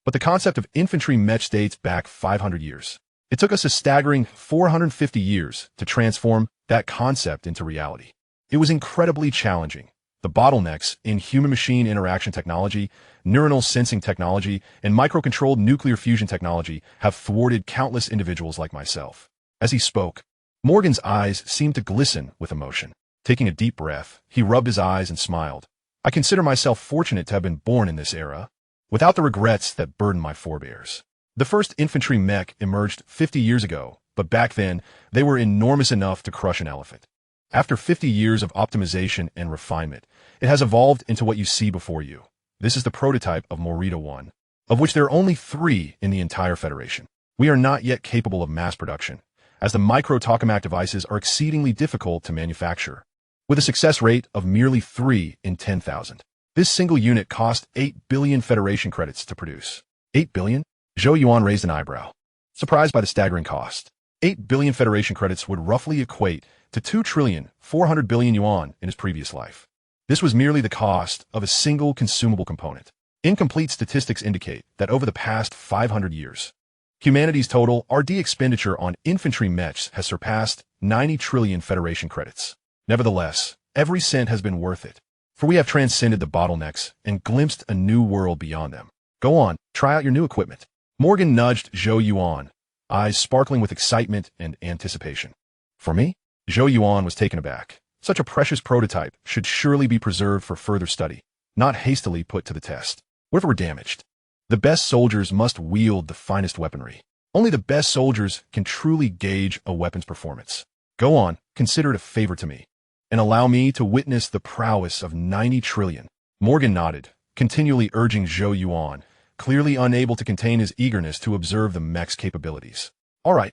but the concept of infantry mech dates back 500 years. It took us a staggering 450 years to transform that concept into reality. It was incredibly challenging. The bottlenecks in human-machine interaction technology, neuronal sensing technology, and microcontrolled nuclear fusion technology have thwarted countless individuals like myself. As he spoke, Morgan's eyes seemed to glisten with emotion. Taking a deep breath, he rubbed his eyes and smiled. I consider myself fortunate to have been born in this era, without the regrets that burdened my forebears. The first infantry mech emerged 50 years ago, but back then, they were enormous enough to crush an elephant. After 50 years of optimization and refinement, it has evolved into what you see before you. This is the prototype of Morita 1, of which there are only 3 in the entire Federation. We are not yet capable of mass production, as the micro-tokamak devices are exceedingly difficult to manufacture, with a success rate of merely 3 in 10,000. This single unit cost 8 billion Federation credits to produce. 8 billion? Zhou Yuan raised an eyebrow, surprised by the staggering cost. 8 billion Federation credits would roughly equate to 2,400,000,000,000 yuan in his previous life. This was merely the cost of a single consumable component. Incomplete statistics indicate that over the past 500 years, humanity's total R&D expenditure on infantry mechs has surpassed 90 trillion Federation credits. Nevertheless, every cent has been worth it, for we have transcended the bottlenecks and glimpsed a new world beyond them. Go on, try out your new equipment. Morgan nudged Zhou Yuan, eyes sparkling with excitement and anticipation. For me? Zhou Yuan was taken aback. Such a precious prototype should surely be preserved for further study, not hastily put to the test. What if it were damaged? The best soldiers must wield the finest weaponry. Only the best soldiers can truly gauge a weapon's performance. Go on, consider it a favor to me, and allow me to witness the prowess of 90 trillion. Morgan nodded, continually urging Zhou Yuan, clearly unable to contain his eagerness to observe the mech's capabilities. All right.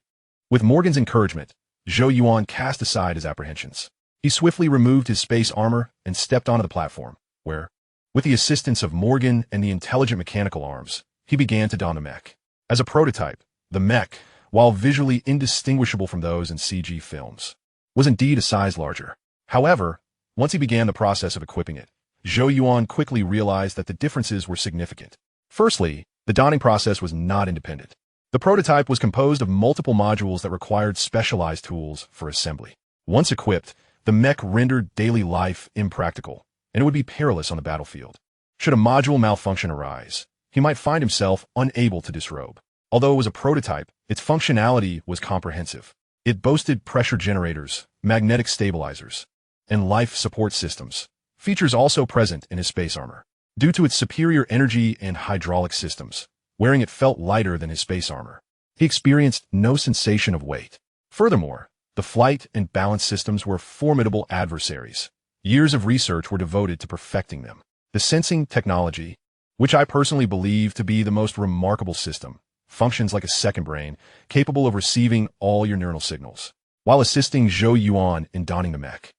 With Morgan's encouragement, Zhou Yuan cast aside his apprehensions. He swiftly removed his space armor and stepped onto the platform, where, with the assistance of Morgan and the intelligent mechanical arms, he began to don the mech. As a prototype, the mech, while visually indistinguishable from those in CG films, was indeed a size larger. However, once he began the process of equipping it, Zhou Yuan quickly realized that the differences were significant. Firstly, the donning process was not independent. The prototype was composed of multiple modules that required specialized tools for assembly. Once equipped, the mech rendered daily life impractical, and it would be perilous on the battlefield. Should a module malfunction arise, he might find himself unable to disrobe. Although it was a prototype, its functionality was comprehensive. It boasted pressure generators, magnetic stabilizers, and life support systems, features also present in his space armor. Due to its superior energy and hydraulic systems, wearing it felt lighter than his space armor. He experienced no sensation of weight. Furthermore, the flight and balance systems were formidable adversaries. Years of research were devoted to perfecting them. The sensing technology, which I personally believe to be the most remarkable system, functions like a second brain, capable of receiving all your neural signals, while assisting Zhou Yuan in donning the mech.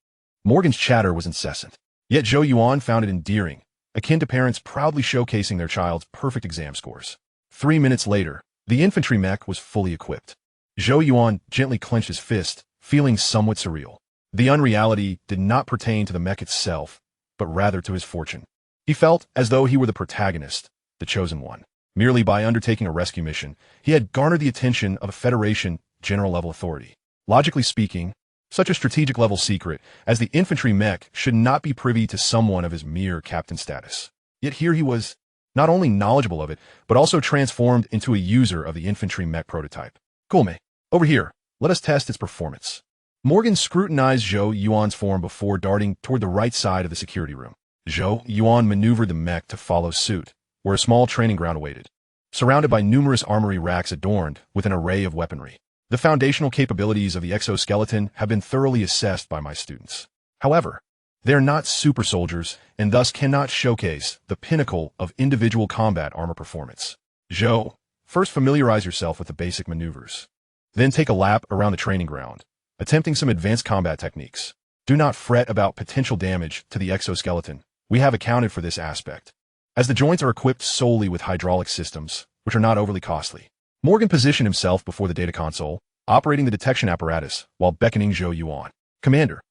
Morgan's chatter was incessant, yet Zhou Yuan found it endearing, akin to parents proudly showcasing their child's perfect exam scores. 3 minutes later, the infantry mech was fully equipped. Zhou Yuan gently clenched his fist, feeling somewhat surreal. The unreality did not pertain to the mech itself, but rather to his fortune. He felt as though he were the protagonist, the chosen one. Merely by undertaking a rescue mission, he had garnered the attention of a Federation general-level authority. Logically speaking, such a strategic-level secret as the infantry mech should not be privy to someone of his mere captain status. Yet here he was, not only knowledgeable of it, but also transformed into a user of the infantry mech prototype. Cool, mate. Over here, let us test its performance. Morgan scrutinized Zhou Yuan's form before darting toward the right side of the security room. Zhou Yuan maneuvered the mech to follow suit, where a small training ground awaited, surrounded by numerous armory racks adorned with an array of weaponry. The foundational capabilities of the exoskeleton have been thoroughly assessed by my students. However, they are not super soldiers and thus cannot showcase the pinnacle of individual combat armor performance. Zhou, first familiarize yourself with the basic maneuvers. Then take a lap around the training ground, attempting some advanced combat techniques. Do not fret about potential damage to the exoskeleton. We have accounted for this aspect, as the joints are equipped solely with hydraulic systems, which are not overly costly. Morgan positioned himself before the data console, operating the detection apparatus while beckoning Zhou Yuan. Commander,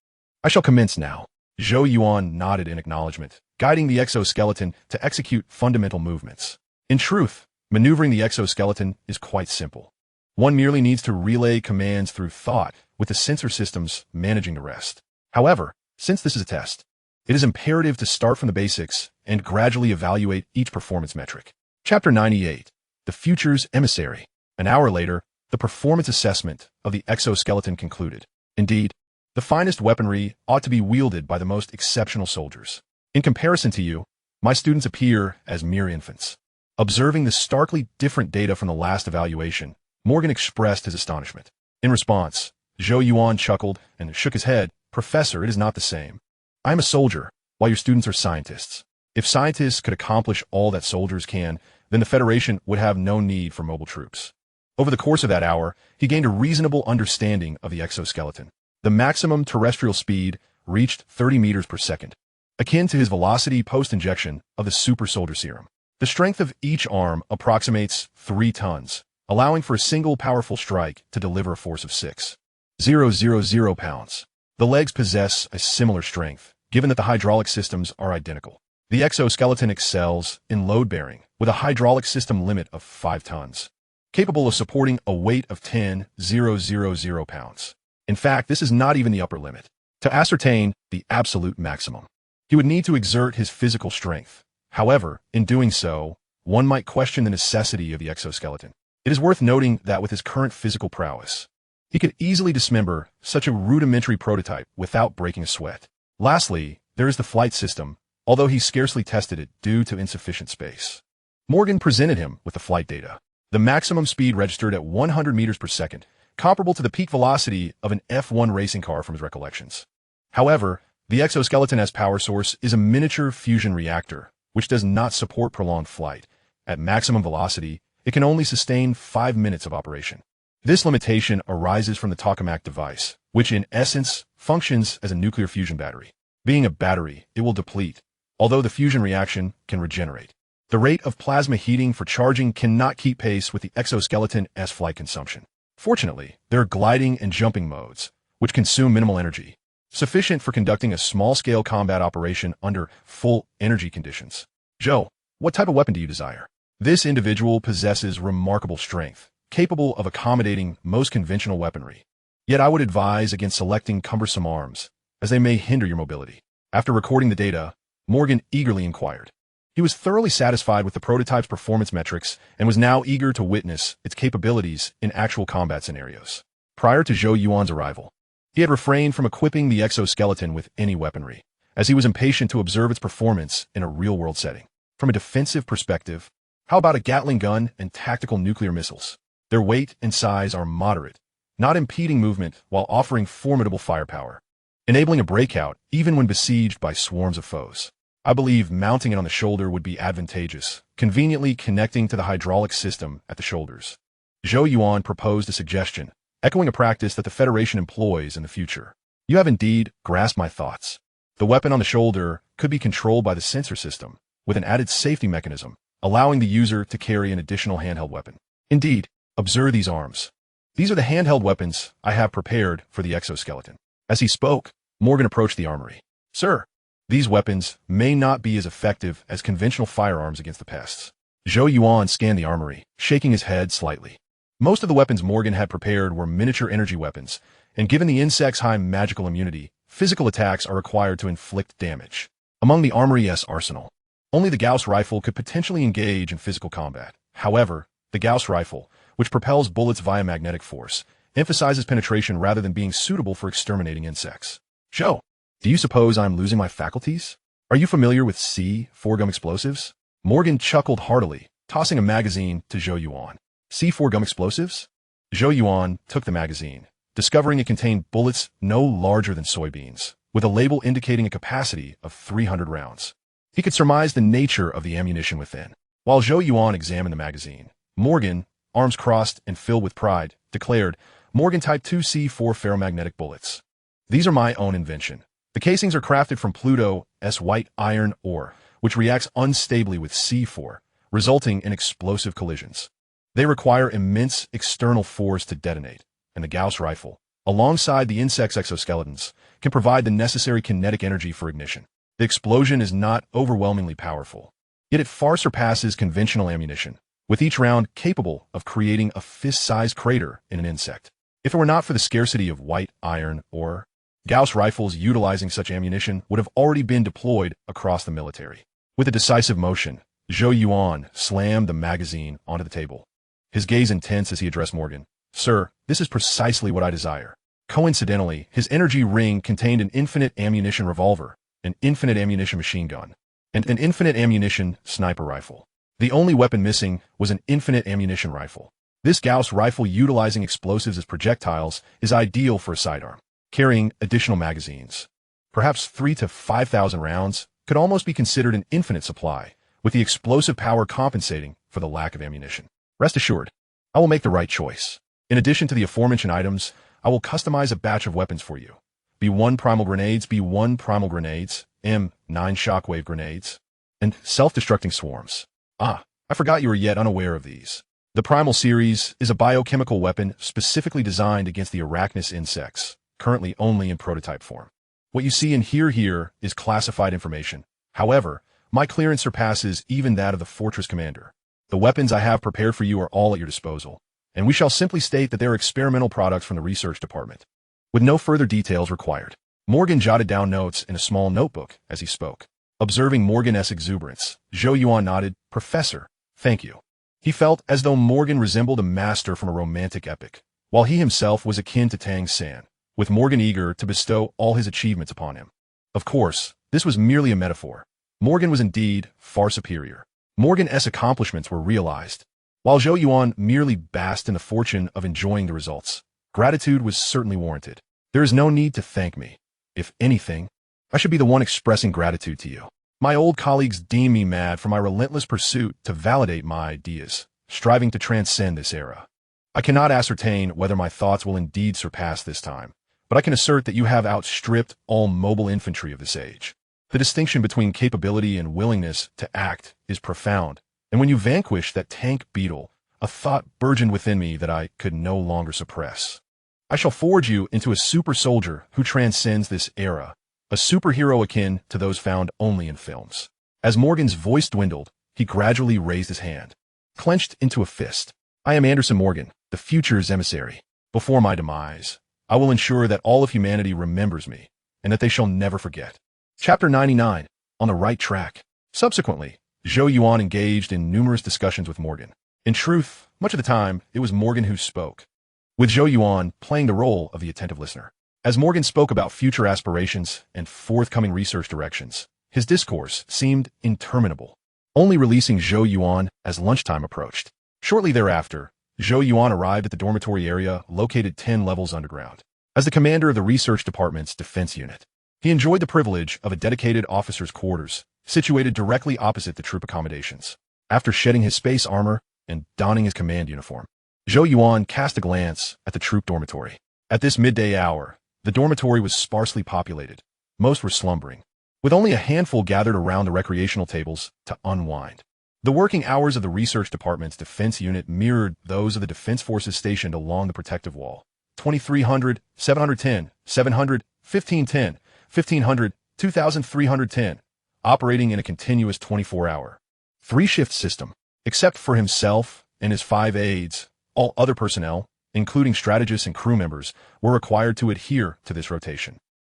I shall commence now. Zhou Yuan nodded in acknowledgement, guiding the exoskeleton to execute fundamental movements. In truth, maneuvering the exoskeleton is quite simple. One merely needs to relay commands through thought, with the sensor systems managing the rest. However, since this is a test, it is imperative to start from the basics and gradually evaluate each performance metric. Chapter 98, The Future's Emissary. An hour later, the performance assessment of the exoskeleton concluded. Indeed, the finest weaponry ought to be wielded by the most exceptional soldiers. In comparison to you, my students appear as mere infants. Observing the starkly different data from the last evaluation, Morgan expressed his astonishment. In response, Zhou Yuan chuckled and shook his head. Professor, it is not the same. I am a soldier, while your students are scientists. If scientists could accomplish all that soldiers can, then the Federation would have no need for mobile troops. Over the course of that hour, he gained a reasonable understanding of the exoskeleton. The maximum terrestrial speed reached 30 meters per second, akin to his velocity post-injection of the Super Soldier Serum. The strength of each arm approximates 3 tons, allowing for a single powerful strike to deliver a force of 6,000 pounds. The legs possess a similar strength, given that the hydraulic systems are identical. The exoskeleton excels in load-bearing, with a hydraulic system limit of 5 tons, capable of supporting a weight of 10,000 pounds. In fact, this is not even the upper limit. To ascertain the absolute maximum, he would need to exert his physical strength. However, in doing so, one might question the necessity of the exoskeleton. It is worth noting that with his current physical prowess, he could easily dismember such a rudimentary prototype without breaking a sweat. Lastly, there is the flight system, although he scarcely tested it due to insufficient space. Morgan presented him with the flight data. The maximum speed registered at 100 meters per second, comparable to the peak velocity of an F1 racing car from his recollections. However, the exoskeleton as power source is a miniature fusion reactor, which does not support prolonged flight. At maximum velocity, it can only sustain 5 minutes of operation. This limitation arises from the tokamak device, which in essence functions as a nuclear fusion battery. Being a battery, it will deplete, although the fusion reaction can regenerate. The rate of plasma heating for charging cannot keep pace with the exoskeleton's flight consumption. Fortunately, there are gliding and jumping modes, which consume minimal energy, sufficient for conducting a small-scale combat operation under full energy conditions. Zhou, what type of weapon do you desire? This individual possesses remarkable strength, capable of accommodating most conventional weaponry. Yet I would advise against selecting cumbersome arms, as they may hinder your mobility. After recording the data, Morgan eagerly inquired. He was thoroughly satisfied with the prototype's performance metrics and was now eager to witness its capabilities in actual combat scenarios. Prior to Zhou Yuan's arrival, he had refrained from equipping the exoskeleton with any weaponry, as he was impatient to observe its performance in a real-world setting. From a defensive perspective, how about a Gatling gun and tactical nuclear missiles? Their weight and size are moderate, not impeding movement while offering formidable firepower, enabling a breakout even when besieged by swarms of foes. I believe mounting it on the shoulder would be advantageous, conveniently connecting to the hydraulic system at the shoulders. Zhou Yuan proposed a suggestion, echoing a practice that the Federation employs in the future. You have indeed grasped my thoughts. The weapon on the shoulder could be controlled by the sensor system, with an added safety mechanism, allowing the user to carry an additional handheld weapon. Indeed, observe these arms. These are the handheld weapons I have prepared for the exoskeleton. As he spoke, Morgan approached the armory. Sir, these weapons may not be as effective as conventional firearms against the pests. Zhou Yuan scanned the armory, shaking his head slightly. Most of the weapons Morgan had prepared were miniature energy weapons, and given the insect's high magical immunity, physical attacks are required to inflict damage. Among the armory's arsenal, only the Gauss rifle could potentially engage in physical combat. However, the Gauss rifle, which propels bullets via magnetic force, emphasizes penetration rather than being suitable for exterminating insects. Zhou, do you suppose I'm losing my faculties? Are you familiar with C4 gum explosives? Morgan chuckled heartily, tossing a magazine to Zhou Yuan. C4 gum explosives? Zhou Yuan took the magazine, discovering it contained bullets no larger than soybeans, with a label indicating a capacity of 300 rounds. He could surmise the nature of the ammunition within. While Zhou Yuan examined the magazine, Morgan, arms crossed and filled with pride, declared, Morgan Type 2 C4 ferromagnetic bullets. These are my own invention. The casings are crafted from Pluto's white iron ore, which reacts unstably with C4, resulting in explosive collisions. They require immense external force to detonate, and the Gauss rifle, alongside the insect's exoskeletons, can provide the necessary kinetic energy for ignition. The explosion is not overwhelmingly powerful, yet it far surpasses conventional ammunition, with each round capable of creating a fist-sized crater in an insect. If it were not for the scarcity of white iron ore, Gauss rifles utilizing such ammunition would have already been deployed across the military. With a decisive motion, Zhou Yuan slammed the magazine onto the table, his gaze intense as he addressed Morgan. Sir, this is precisely what I desire. Coincidentally, his energy ring contained an infinite ammunition revolver, an infinite ammunition machine gun, and an infinite ammunition sniper rifle. The only weapon missing was an infinite ammunition rifle. This Gauss rifle utilizing explosives as projectiles is ideal for a sidearm, carrying additional magazines. Perhaps 3,000 to 5,000 rounds could almost be considered an infinite supply, with the explosive power compensating for the lack of ammunition. Rest assured, I will make the right choice. In addition to the aforementioned items, I will customize a batch of weapons for you. B1 primal grenades, B1 primal grenades, M9 shockwave grenades, and self-destructing swarms. Ah, I forgot you were yet unaware of these. The Primal series is a biochemical weapon specifically designed against the arachnous insects, currently only in prototype form. What you see and hear here is classified information. However, my clearance surpasses even that of the Fortress Commander. The weapons I have prepared for you are all at your disposal, and we shall simply state that they are experimental products from the research department, with no further details required. Morgan jotted down notes in a small notebook as he spoke. Observing Morgan's exuberance, Zhou Yuan nodded. Professor, thank you. He felt as though Morgan resembled a master from a romantic epic, while he himself was akin to Tang San, with Morgan eager to bestow all his achievements upon him. Of course, this was merely a metaphor. Morgan was indeed far superior. Morgan's accomplishments were realized, while Zhou Yuan merely basked in the fortune of enjoying the results. Gratitude was certainly warranted. There is no need to thank me. If anything, I should be the one expressing gratitude to you. My old colleagues deem me mad for my relentless pursuit to validate my ideas, striving to transcend this era. I cannot ascertain whether my thoughts will indeed surpass this time, but I can assert that you have outstripped all mobile infantry of this age. The distinction between capability and willingness to act is profound, and when you vanquish that tank beetle, a thought burgeoned within me that I could no longer suppress. I shall forge you into a super soldier who transcends this era, a superhero akin to those found only in films. As Morgan's voice dwindled, he gradually raised his hand, clenched into a fist. I am Anderson Morgan, the future's emissary. Before my demise, I will ensure that all of humanity remembers me, and that they shall never forget. Chapter 99, On the Right Track. Subsequently, Zhou Yuan engaged in numerous discussions with Morgan. In truth, much of the time, it was Morgan who spoke, with Zhou Yuan playing the role of the attentive listener. As Morgan spoke about future aspirations and forthcoming research directions, his discourse seemed interminable, only releasing Zhou Yuan as lunchtime approached. Shortly thereafter, Zhou Yuan arrived at the dormitory area located 10 levels underground. As the commander of the research department's defense unit, he enjoyed the privilege of a dedicated officer's quarters, situated directly opposite the troop accommodations. After shedding his space armor and donning his command uniform, Zhou Yuan cast a glance at the troop dormitory. At this midday hour, the dormitory was sparsely populated. Most were slumbering, with only a handful gathered around the recreational tables to unwind. The working hours of the research department's defense unit mirrored those of the defense forces stationed along the protective wall. 2300, 710, 700, 1510, 1500, 2310, operating in a continuous 24-hour, three-shift system. Except for himself and his 5 aides, all other personnel, including strategists and crew members, were required to adhere to this rotation,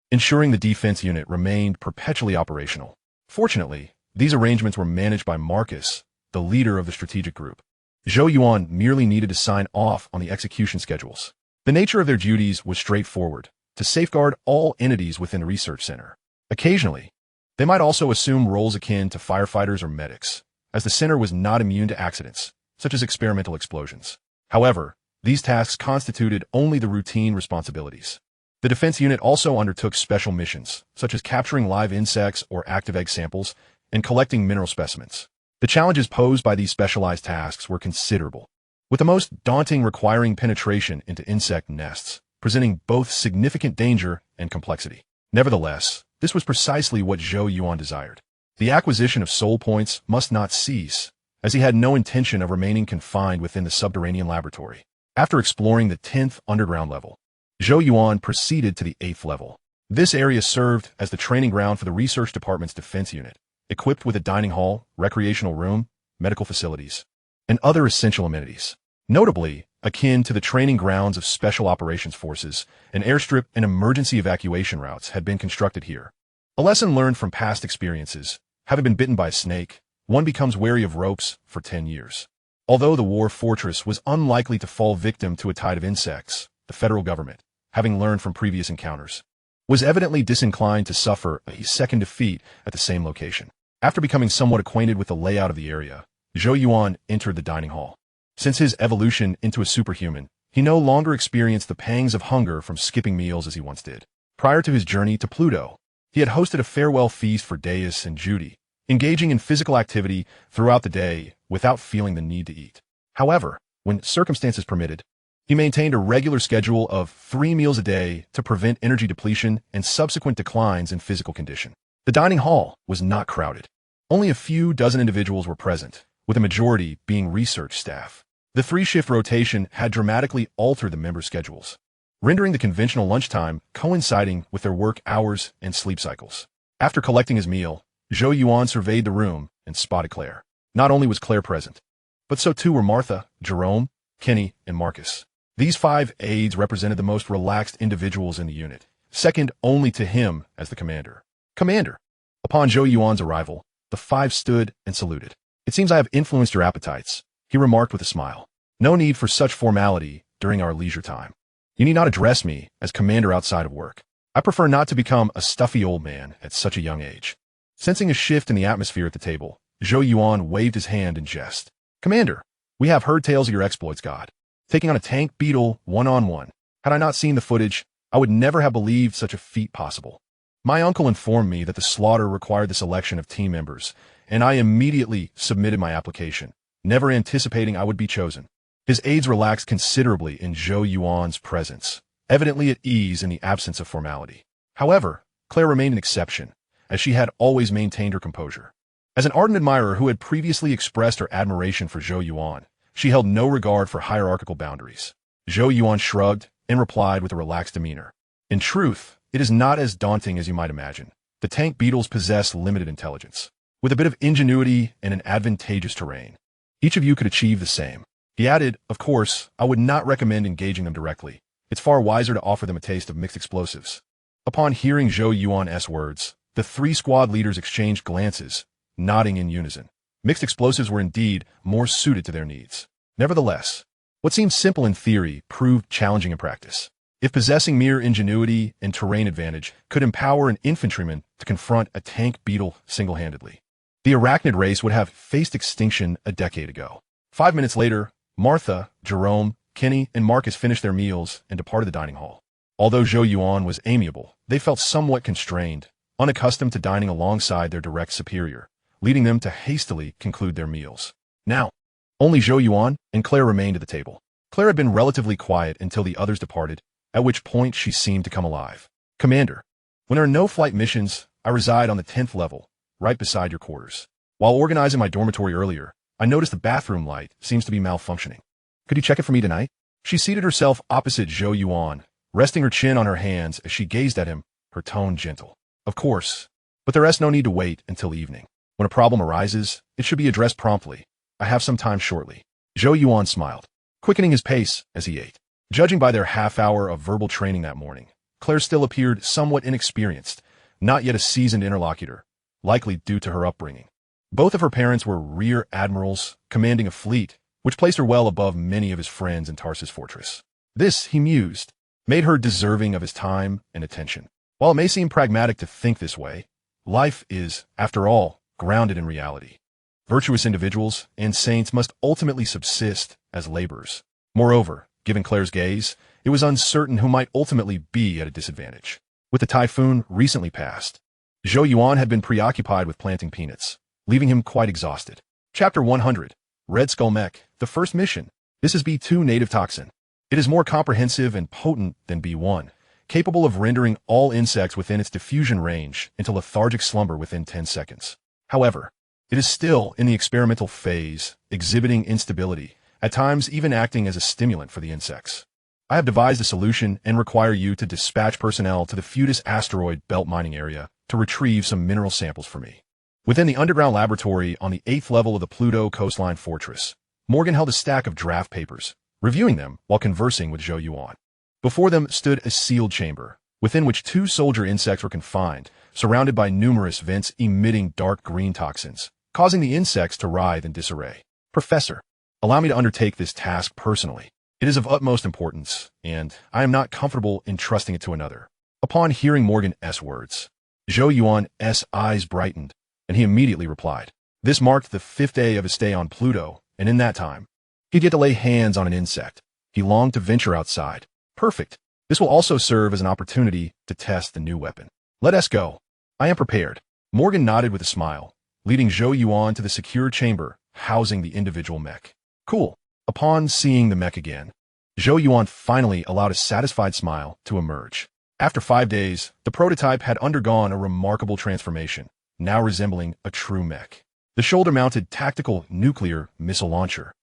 ensuring the defense unit remained perpetually operational. Fortunately, these arrangements were managed by Marcus, the leader of the strategic group. Zhou Yuan merely needed to sign off on the execution schedules. The nature of their duties was straightforward: to safeguard all entities within the research center. Occasionally, they might also assume roles akin to firefighters or medics, as the center was not immune to accidents, such as experimental explosions. However, these tasks constituted only the routine responsibilities. The defense unit also undertook special missions, such as capturing live insects or active egg samples and collecting mineral specimens. The challenges posed by these specialized tasks were considerable, with the most daunting requiring penetration into insect nests, presenting both significant danger and complexity. Nevertheless, this was precisely what Zhou Yuan desired. The acquisition of soul points must not cease, as he had no intention of remaining confined within the subterranean laboratory. After exploring the 10th underground level, Zhou Yuan proceeded to the 8th level. This area served as the training ground for the research department's defense unit, equipped with a dining hall, recreational room, medical facilities, and other essential amenities. Notably, akin to the training grounds of special operations forces, an airstrip and emergency evacuation routes had been constructed here. A lesson learned from past experiences: having been bitten by a snake, one becomes wary of ropes for 10 years. Although the war fortress was unlikely to fall victim to a tide of insects, the federal government, having learned from previous encounters, was evidently disinclined to suffer a second defeat at the same location. After becoming somewhat acquainted with the layout of the area, Zhou Yuan entered the dining hall. Since his evolution into a superhuman, he no longer experienced the pangs of hunger from skipping meals as he once did. Prior to his journey to Pluto, he had hosted a farewell feast for Deus and Judy, engaging in physical activity throughout the day without feeling the need to eat. However, when circumstances permitted, he maintained a regular schedule of 3 meals a day to prevent energy depletion and subsequent declines in physical condition. The dining hall was not crowded. Only a few dozen individuals were present, with a majority being research staff. The 3-shift rotation had dramatically altered the members' schedules. rendering the conventional lunchtime coinciding with their work hours and sleep cycles. After collecting his meal, Zhou Yuan surveyed the room and spotted Claire. Not only was Claire present, but so too were Martha, Jerome, Kenny, and Marcus. These 5 aides represented the most relaxed individuals in the unit, second only to him as the commander. Commander! Upon Zhou Yuan's arrival, the 5 stood and saluted. It seems I have influenced your appetites, he remarked with a smile. No need for such formality during our leisure time. You need not address me as commander outside of work. I prefer not to become a stuffy old man at such a young age. Sensing a shift in the atmosphere at the table, Zhou Yuan waved his hand in jest. Commander, we have heard tales of your exploits, God. Taking on a tank beetle one-on-one. Had I not seen the footage, I would never have believed such a feat possible. My uncle informed me that the slaughter required the selection of team members, and I immediately submitted my application, never anticipating I would be chosen. His aides relaxed considerably in Zhou Yuan's presence, evidently at ease in the absence of formality. However, Claire remained an exception, as she had always maintained her composure. As an ardent admirer who had previously expressed her admiration for Zhou Yuan, she held no regard for hierarchical boundaries. Zhou Yuan shrugged and replied with a relaxed demeanor. In truth, it is not as daunting as you might imagine. The tank beetles possess limited intelligence. With a bit of ingenuity and an advantageous terrain, each of you could achieve the same. He added, of course, I would not recommend engaging them directly. It's far wiser to offer them a taste of mixed explosives. Upon hearing Zhou Yuan's words, the 3 squad leaders exchanged glances, nodding in unison. Mixed explosives were indeed more suited to their needs. Nevertheless, what seemed simple in theory proved challenging in practice. If possessing mere ingenuity and terrain advantage could empower an infantryman to confront a tank beetle single-handedly, the arachnid race would have faced extinction a decade ago. 5 minutes later, Martha, Jerome, Kenny, and Marcus finished their meals and departed the dining hall. Although Zhou Yuan was amiable, they felt somewhat constrained, unaccustomed to dining alongside their direct superior, leading them to hastily conclude their meals. Now, only Zhou Yuan and Claire remained at the table. Claire had been relatively quiet until the others departed, at which point she seemed to come alive. Commander, when there are no flight missions, I reside on the 10th level, right beside your quarters. While organizing my dormitory earlier, I noticed the bathroom light seems to be malfunctioning. Could you check it for me tonight? She seated herself opposite Zhou Yuan, resting her chin on her hands as she gazed at him, her tone gentle. Of course, but there is no need to wait until evening. When a problem arises, it should be addressed promptly. I have some time shortly. Zhou Yuan smiled, quickening his pace as he ate. Judging by their half-hour of verbal training that morning, Claire still appeared somewhat inexperienced, not yet a seasoned interlocutor, likely due to her upbringing. Both of her parents were rear admirals, commanding a fleet, which placed her well above many of his friends in Tarsus Fortress. This, he mused, made her deserving of his time and attention. While it may seem pragmatic to think this way, life is, after all, grounded in reality. Virtuous individuals and saints must ultimately subsist as laborers. Moreover, given Claire's gaze, it was uncertain who might ultimately be at a disadvantage. With the typhoon recently past, Zhou Yuan had been preoccupied with planting peanuts, leaving him quite exhausted. Chapter 100, Red Skull Mech, the first mission. This is B2 native toxin. It is more comprehensive and potent than B1, capable of rendering all insects within its diffusion range into lethargic slumber within 10 seconds. However, it is still in the experimental phase, exhibiting instability, at times even acting as a stimulant for the insects. I have devised a solution and require you to dispatch personnel to the Futus asteroid belt mining area to retrieve some mineral samples for me. Within the underground laboratory on the 8th level of the Pluto coastline fortress, Morgan held a stack of draft papers, reviewing them while conversing with Zhou Yuan. Before them stood a sealed chamber, within which 2 soldier insects were confined, surrounded by numerous vents emitting dark green toxins, causing the insects to writhe in disarray. Professor, allow me to undertake this task personally. It is of utmost importance, and I am not comfortable entrusting it to another. Upon hearing Morgan's words, Zhou Yuan's eyes brightened, and he immediately replied. This marked the 5th day of his stay on Pluto, and in that time, he'd yet to lay hands on an insect. He longed to venture outside. Perfect. This will also serve as an opportunity to test the new weapon. Let us go. I am prepared. Morgan nodded with a smile, leading Zhou Yuan to the secure chamber housing the individual mech. Cool. Upon seeing the mech again, Zhou Yuan finally allowed a satisfied smile to emerge. After 5 days, the prototype had undergone a remarkable transformation, now resembling a true mech. The shoulder-mounted tactical nuclear missile launcher,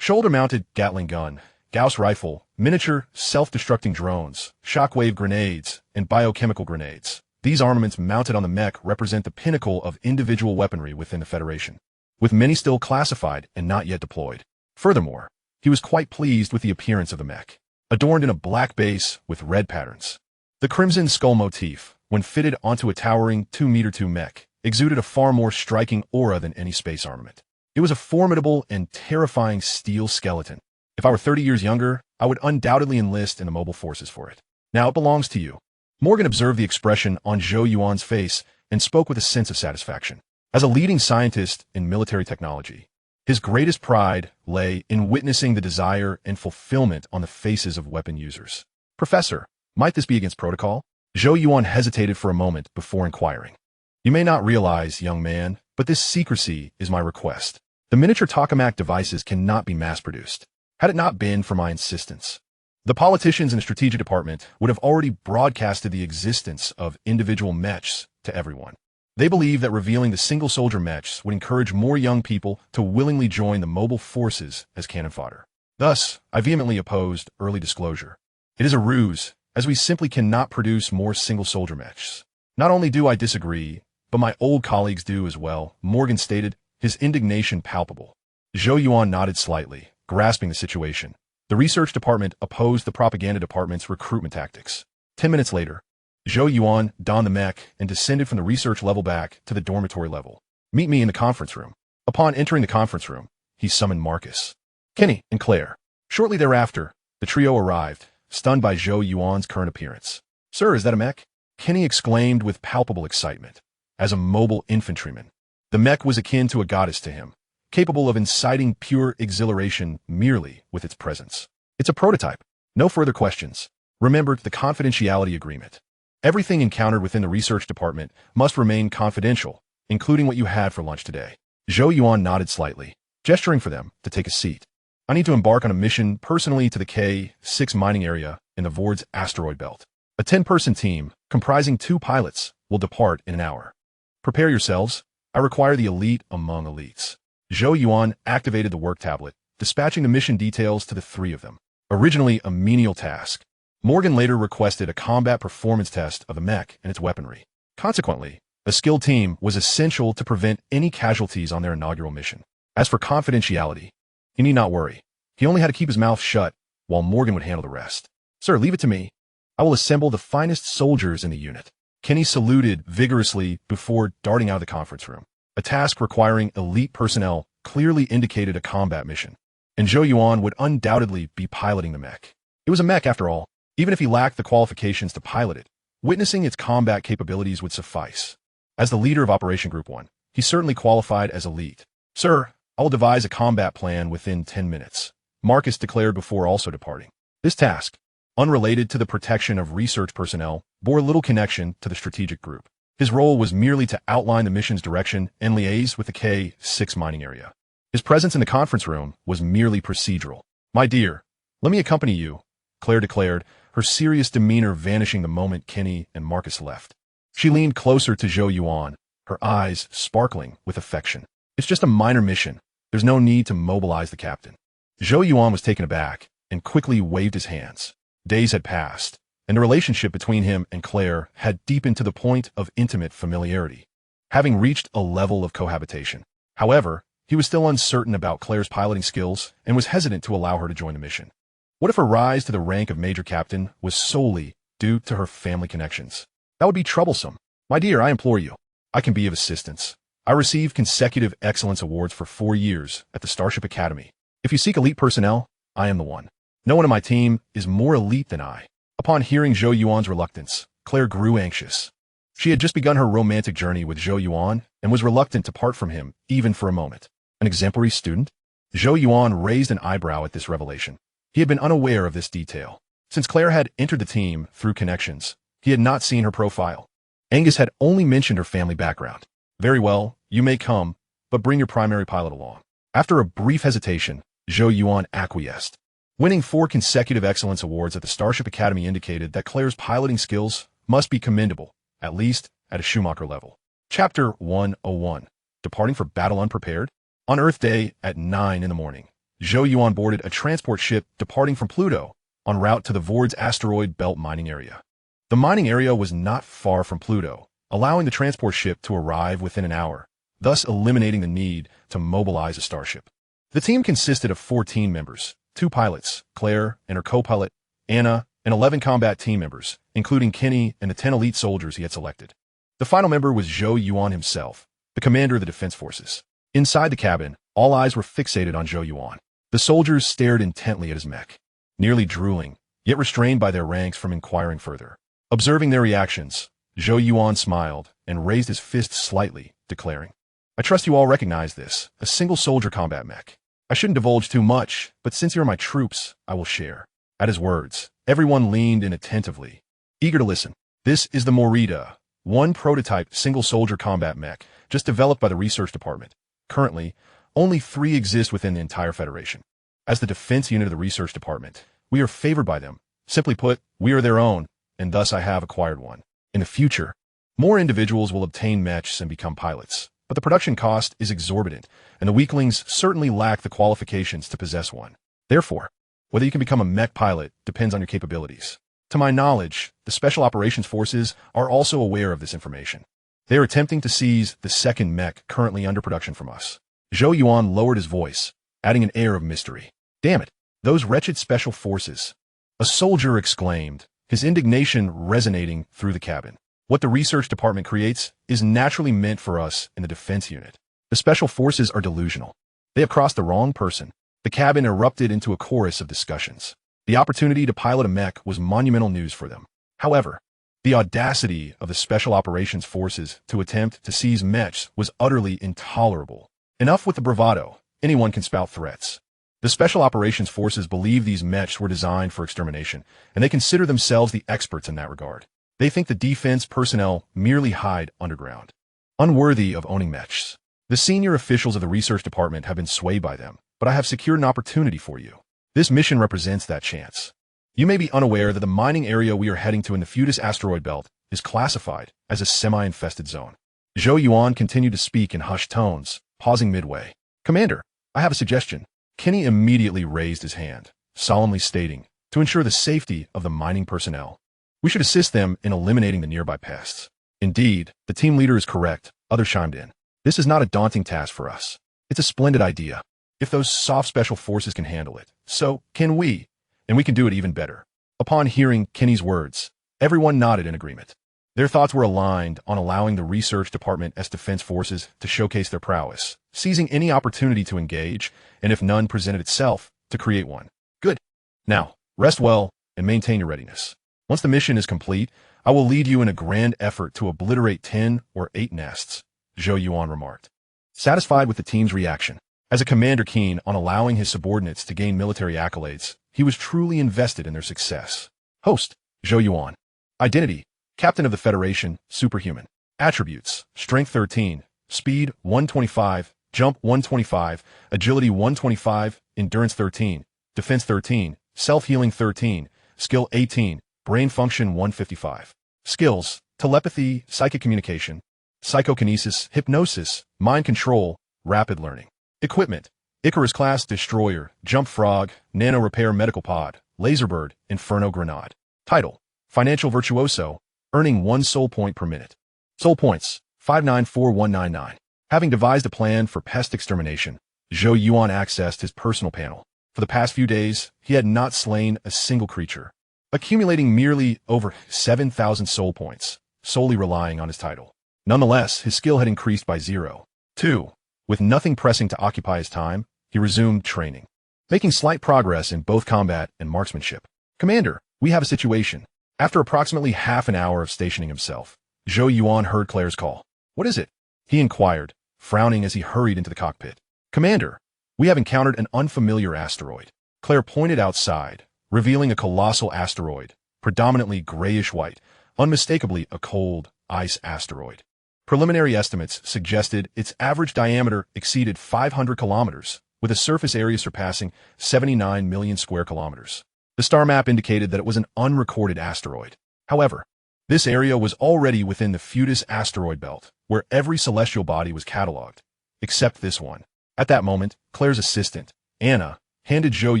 shoulder-mounted Gatling gun, Gauss rifle, miniature, self-destructing drones, shockwave grenades, and biochemical grenades. These armaments mounted on the mech represent the pinnacle of individual weaponry within the Federation, with many still classified and not yet deployed. Furthermore, he was quite pleased with the appearance of the mech, adorned in a black base with red patterns. The crimson skull motif, when fitted onto a towering 2-meter-2 mech, exuded a far more striking aura than any space armament. It was a formidable and terrifying steel skeleton. If I were 30 years younger, I would undoubtedly enlist in the mobile forces for it. Now it belongs to you. Morgan observed the expression on Zhou Yuan's face and spoke with a sense of satisfaction. As a leading scientist in military technology, his greatest pride lay in witnessing the desire and fulfillment on the faces of weapon users. Professor, might this be against protocol? Zhou Yuan hesitated for a moment before inquiring. You may not realize, young man, but this secrecy is my request. The miniature tokamak devices cannot be mass-produced. Had it not been for my insistence, the politicians in the strategic department would have already broadcasted the existence of individual mechs to everyone. They believe that revealing the single soldier mechs would encourage more young people to willingly join the mobile forces as cannon fodder. Thus, I vehemently opposed early disclosure. It is a ruse, as we simply cannot produce more single soldier mechs. Not only do I disagree, but my old colleagues do as well, Morgan stated, his indignation palpable. Zhou Yuan nodded slightly, grasping the situation. The research department opposed the propaganda department's recruitment tactics. 10 minutes later, Zhou Yuan donned the mech and descended from the research level back to the dormitory level. Meet me in the conference room. Upon entering the conference room, he summoned Marcus, Kenny, and Claire. Shortly thereafter, the trio arrived, stunned by Zhou Yuan's current appearance. Sir, is that a mech? Kenny exclaimed with palpable excitement. As a mobile infantryman, the mech was akin to a goddess to him, capable of inciting pure exhilaration merely with its presence. It's a prototype. No further questions. Remember the confidentiality agreement. Everything encountered within the research department must remain confidential, including what you had for lunch today. Zhou Yuan nodded slightly, gesturing for them to take a seat. I need to embark on a mission personally to the K6 mining area in the Vord's asteroid belt. A 10-person team, comprising 2 pilots, will depart in an hour. Prepare yourselves. I require the elite among elites. Zhou Yuan activated the work tablet, dispatching the mission details to the 3 of them. Originally a menial task, Morgan later requested a combat performance test of the mech and its weaponry. Consequently, a skilled team was essential to prevent any casualties on their inaugural mission. As for confidentiality, he need not worry. He only had to keep his mouth shut, while Morgan would handle the rest. Sir, leave it to me. I will assemble the finest soldiers in the unit. Kenny saluted vigorously before darting out of the conference room. A task requiring elite personnel clearly indicated a combat mission, and Zhou Yuan would undoubtedly be piloting the mech. It was a mech after all. Even if he lacked the qualifications to pilot it, witnessing its combat capabilities would suffice. As the leader of Operation Group 1, he certainly qualified as elite. Sir, I will devise a combat plan within 10 minutes, Marcus declared before also departing. This task, unrelated to the protection of research personnel, bore little connection to the strategic group. His role was merely to outline the mission's direction and liaise with the K6 mining area. His presence in the conference room was merely procedural. My dear, let me accompany you, Claire declared, her serious demeanor vanishing the moment Kenny and Marcus left. She leaned closer to Zhou Yuan, her eyes sparkling with affection. It's just a minor mission. There's no need to mobilize the captain. Zhou Yuan was taken aback and quickly waved his hands. Days had passed, and the relationship between him and Claire had deepened to the point of intimate familiarity, having reached a level of cohabitation. However, he was still uncertain about Claire's piloting skills and was hesitant to allow her to join the mission. What if her rise to the rank of Major Captain was solely due to her family connections? That would be troublesome. My dear, I implore you. I can be of assistance. I received consecutive excellence awards for 4 years at the Starship Academy. If you seek elite personnel, I am the one. No one on my team is more elite than I. Upon hearing Zhou Yuan's reluctance, Claire grew anxious. She had just begun her romantic journey with Zhou Yuan and was reluctant to part from him, even for a moment. An exemplary student? Zhou Yuan raised an eyebrow at this revelation. He had been unaware of this detail. Since Claire had entered the team through connections, he had not seen her profile. Angus had only mentioned her family background. Very well, you may come, but bring your primary pilot along. After a brief hesitation, Zhou Yuan acquiesced. Winning 4 consecutive excellence awards at the Starship Academy indicated that Claire's piloting skills must be commendable, at least at a Schumacher level. Chapter 101. Departing for battle unprepared? On Earth Day at 9 in the morning, Zhou Yuan boarded a transport ship departing from Pluto en route to the Vord's asteroid belt mining area. The mining area was not far from Pluto, allowing the transport ship to arrive within an hour, thus eliminating the need to mobilize a starship. The team consisted of 14 members, 2 pilots, Claire and her co-pilot, Anna, and 11 combat team members, including Kenny and the 10 elite soldiers he had selected. The final member was Zhou Yuan himself, the commander of the defense forces. Inside the cabin, all eyes were fixated on Zhou Yuan. The soldiers stared intently at his mech, nearly drooling, yet restrained by their ranks from inquiring further. Observing their reactions, Zhou Yuan smiled and raised his fist slightly, declaring, "I trust you all recognize this, a single soldier combat mech. I shouldn't divulge too much, but since you're my troops, I will share." At his words, everyone leaned in attentively, eager to listen. This is the Morita, one prototype single-soldier combat mech, just developed by the research department. Currently, only 3 exist within the entire Federation. As the defense unit of the research department, we are favored by them. Simply put, we are their own, and thus I have acquired one. In the future, more individuals will obtain mechs and become pilots, but the production cost is exorbitant, and the weaklings certainly lack the qualifications to possess one. Therefore, whether you can become a mech pilot depends on your capabilities. To my knowledge, the Special Operations Forces are also aware of this information. They are attempting to seize the second mech currently under production from us. Zhou Yuan lowered his voice, adding an air of mystery. "Damn it, those wretched special forces!" A soldier exclaimed, his indignation resonating through the cabin. "What the research department creates is naturally meant for us in the defense unit. The special forces are delusional. They have crossed the wrong person." The cabin erupted into a chorus of discussions. The opportunity to pilot a mech was monumental news for them. However, the audacity of the Special Operations Forces to attempt to seize mechs was utterly intolerable. Enough with the bravado. Anyone can spout threats. The Special Operations Forces believe these mechs were designed for extermination, and they consider themselves the experts in that regard. They think the defense personnel merely hide underground, unworthy of owning mechs. The senior officials of the research department have been swayed by them, but I have secured an opportunity for you. This mission represents that chance. You may be unaware that the mining area we are heading to in the Futus asteroid belt is classified as a semi-infested zone. Zhou Yuan continued to speak in hushed tones, pausing midway. "Commander, I have a suggestion." Kenny immediately raised his hand, solemnly stating, "To ensure the safety of the mining personnel, we should assist them in eliminating the nearby pests." "Indeed, the team leader is correct," others chimed in. "This is not a daunting task for us. It's a splendid idea. If those soft special forces can handle it, so can we, and we can do it even better." Upon hearing Kenny's words, everyone nodded in agreement. Their thoughts were aligned on allowing the research department as defense forces to showcase their prowess, seizing any opportunity to engage, and if none presented itself, to create one. Good. Now, rest well and maintain your readiness. Once the mission is complete, I will lead you in a grand effort to obliterate 10 or 8 nests, Zhou Yuan remarked. Satisfied with the team's reaction, as a commander keen on allowing his subordinates to gain military accolades, he was truly invested in their success. Host, Zhou Yuan. Identity, Captain of the Federation, superhuman. Attributes, Strength 13, Speed 125, Jump 125, Agility 125, Endurance 13, Defense 13, Self-Healing 13, Skill 18, Brain Function 155. Skills, Telepathy, Psychic Communication, Psychokinesis, Hypnosis, Mind Control, Rapid Learning. Equipment, Icarus-class Destroyer, Jump Frog, Nano Repair Medical Pod, Laserbird, Inferno Grenade. Title, Financial Virtuoso, earning 1 soul point per minute. Soul points, 594199. Having devised a plan for pest extermination, Zhou Yuan accessed his personal panel. For the past few days, he had not slain a single creature, accumulating merely over 7,000 soul points, solely relying on his title. Nonetheless, his skill had increased by 0.2. With nothing pressing to occupy his time, he resumed training, making slight progress in both combat and marksmanship. "Commander, we have a situation." After approximately half an hour of stationing himself, Zhou Yuan heard Claire's call. "What is it?" he inquired, frowning as he hurried into the cockpit. "Commander, we have encountered an unfamiliar asteroid." Claire pointed outside, revealing a colossal asteroid, predominantly grayish-white, unmistakably a cold, ice asteroid. Preliminary estimates suggested its average diameter exceeded 500 kilometers, with a surface area surpassing 79 million square kilometers. The star map indicated that it was an unrecorded asteroid. However, this area was already within the Futus asteroid belt, where every celestial body was catalogued, except this one. At that moment, Claire's assistant, Anna, handed Zhou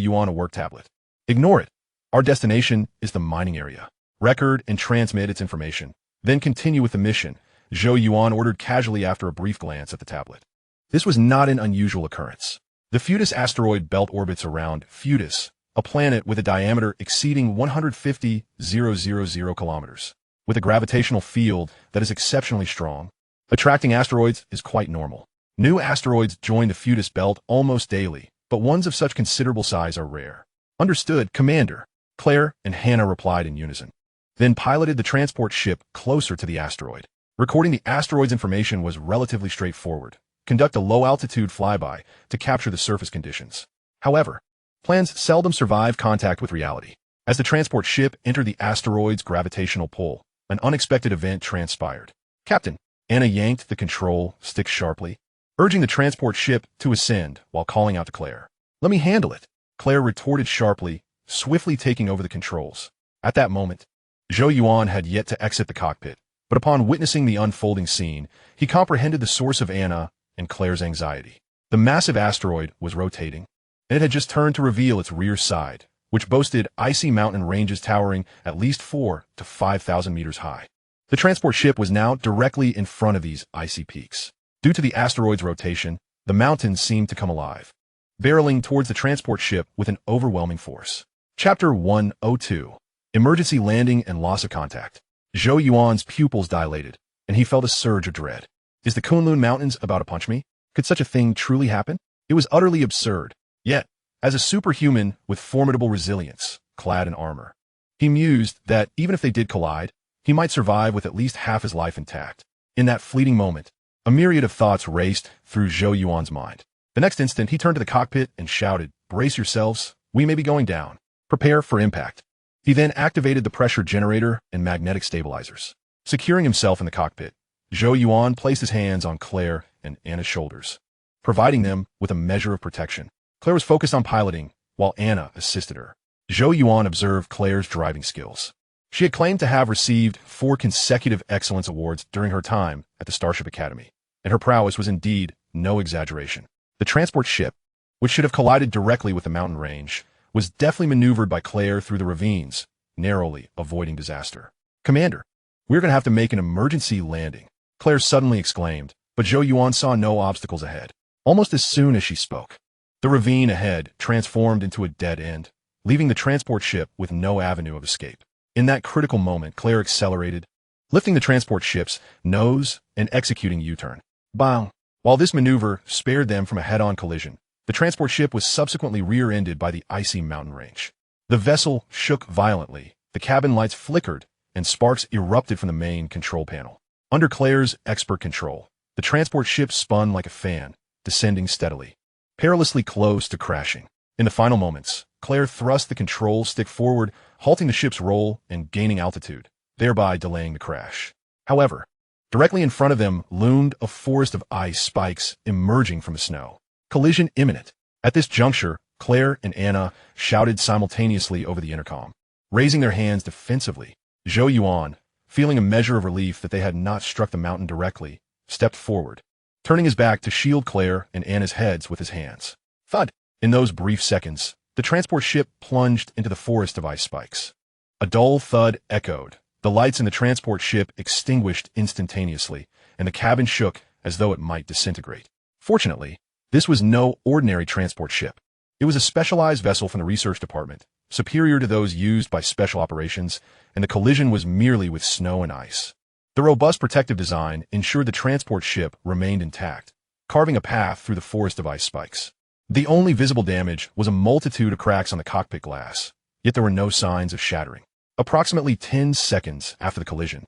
Yuan a work tablet. Ignore it. Our destination is the mining area. Record and transmit its information. Then continue with the mission, Zhou Yuan ordered casually after a brief glance at the tablet. This was not an unusual occurrence. The Futus asteroid belt orbits around Futus, a planet with a diameter exceeding 150,000 kilometers, with a gravitational field that is exceptionally strong. Attracting asteroids is quite normal. New asteroids join the Futus belt almost daily, but ones of such considerable size are rare. Understood, Commander. Claire and Hannah replied in unison. Then piloted the transport ship closer to the asteroid. Recording the asteroid's information was relatively straightforward. Conduct a low-altitude flyby to capture the surface conditions. However, plans seldom survive contact with reality. As the transport ship entered the asteroid's gravitational pull, an unexpected event transpired. Captain, Anna yanked the control stick sharply, urging the transport ship to ascend while calling out to Claire. Let me handle it, Claire retorted sharply, swiftly taking over the controls. At that moment, Zhou Yuan had yet to exit the cockpit, but upon witnessing the unfolding scene, he comprehended the source of Anna and Claire's anxiety. The massive asteroid was rotating, and it had just turned to reveal its rear side, which boasted icy mountain ranges towering at least 4,000 to 5,000 meters high. The transport ship was now directly in front of these icy peaks. Due to the asteroid's rotation, the mountains seemed to come alive, barreling towards the transport ship with an overwhelming force. Chapter 102. Emergency Landing and Loss of Contact. Zhou Yuan's pupils dilated, and he felt a surge of dread. Is the Kunlun Mountains about to punch me? Could such a thing truly happen? It was utterly absurd. Yet, as a superhuman with formidable resilience, clad in armor, he mused that even if they did collide, he might survive with at least half his life intact. In that fleeting moment, a myriad of thoughts raced through Zhou Yuan's mind. The next instant, he turned to the cockpit and shouted, "Brace yourselves, we may be going down. Prepare for impact." He then activated the pressure generator and magnetic stabilizers. Securing himself in the cockpit, Zhou Yuan placed his hands on Claire and Anna's shoulders, providing them with a measure of protection. Claire was focused on piloting, while Anna assisted her. Zhou Yuan observed Claire's driving skills. She had claimed to have received 4 consecutive excellence awards during her time at the Starship Academy, and her prowess was indeed no exaggeration. The transport ship, which should have collided directly with the mountain range, was deftly maneuvered by Claire through the ravines, narrowly avoiding disaster. "Commander, we're going to have to make an emergency landing," Claire suddenly exclaimed, but Zhou Yuan saw no obstacles ahead. Almost as soon as she spoke, the ravine ahead transformed into a dead end, leaving the transport ship with no avenue of escape. In that critical moment, Claire accelerated, lifting the transport ship's nose and executing U-turn. Bang! While this maneuver spared them from a head-on collision, the transport ship was subsequently rear-ended by the icy mountain range. The vessel shook violently, the cabin lights flickered, and sparks erupted from the main control panel. Under Claire's expert control, the transport ship spun like a fan, descending steadily, perilously close to crashing. In the final moments, Claire thrust the control stick forward, halting the ship's roll and gaining altitude, thereby delaying the crash. However, directly in front of them loomed a forest of ice spikes emerging from the snow. Collision imminent. At this juncture, Claire and Anna shouted simultaneously over the intercom, raising their hands defensively. Zhou Yuan, feeling a measure of relief that they had not struck the mountain directly, stepped forward, turning his back to shield Claire and Anna's heads with his hands. Thud! In those brief seconds, the transport ship plunged into the forest of ice spikes. A dull thud echoed. The lights in the transport ship extinguished instantaneously, and the cabin shook as though it might disintegrate. Fortunately, this was no ordinary transport ship. It was a specialized vessel from the research department, superior to those used by special operations, and the collision was merely with snow and ice. The robust protective design ensured the transport ship remained intact, carving a path through the forest of ice spikes. The only visible damage was a multitude of cracks on the cockpit glass, yet there were no signs of shattering. Approximately 10 seconds after the collision,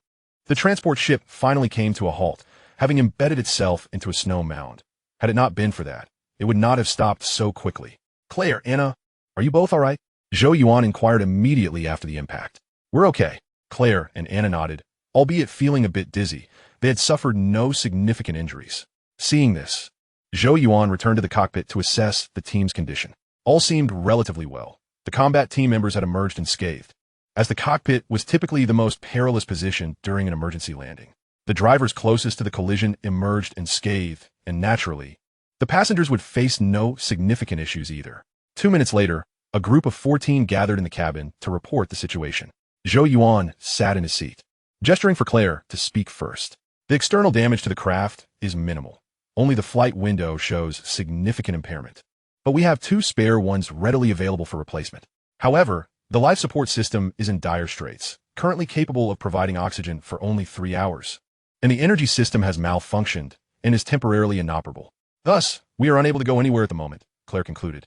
the transport ship finally came to a halt, having embedded itself into a snow mound. Had it not been for that, it would not have stopped so quickly. "Claire, Anna, are you both all right?" Zhou Yuan inquired immediately after the impact. "We're okay." Claire and Anna nodded, albeit feeling a bit dizzy. They had suffered no significant injuries. Seeing this, Zhou Yuan returned to the cockpit to assess the team's condition. All seemed relatively well. The combat team members had emerged unscathed, as the cockpit was typically the most perilous position during an emergency landing. The drivers closest to the collision emerged unscathed, and naturally, the passengers would face no significant issues either. 2 minutes later, a group of 14 gathered in the cabin to report the situation. Zhou Yuan sat in his seat, gesturing for Claire to speak first. The external damage to the craft is minimal. Only the flight window shows significant impairment. But we have 2 spare ones readily available for replacement. However, the life support system is in dire straits, currently capable of providing oxygen for only 3 hours. And the energy system has malfunctioned and is temporarily inoperable. Thus, we are unable to go anywhere at the moment, Claire concluded.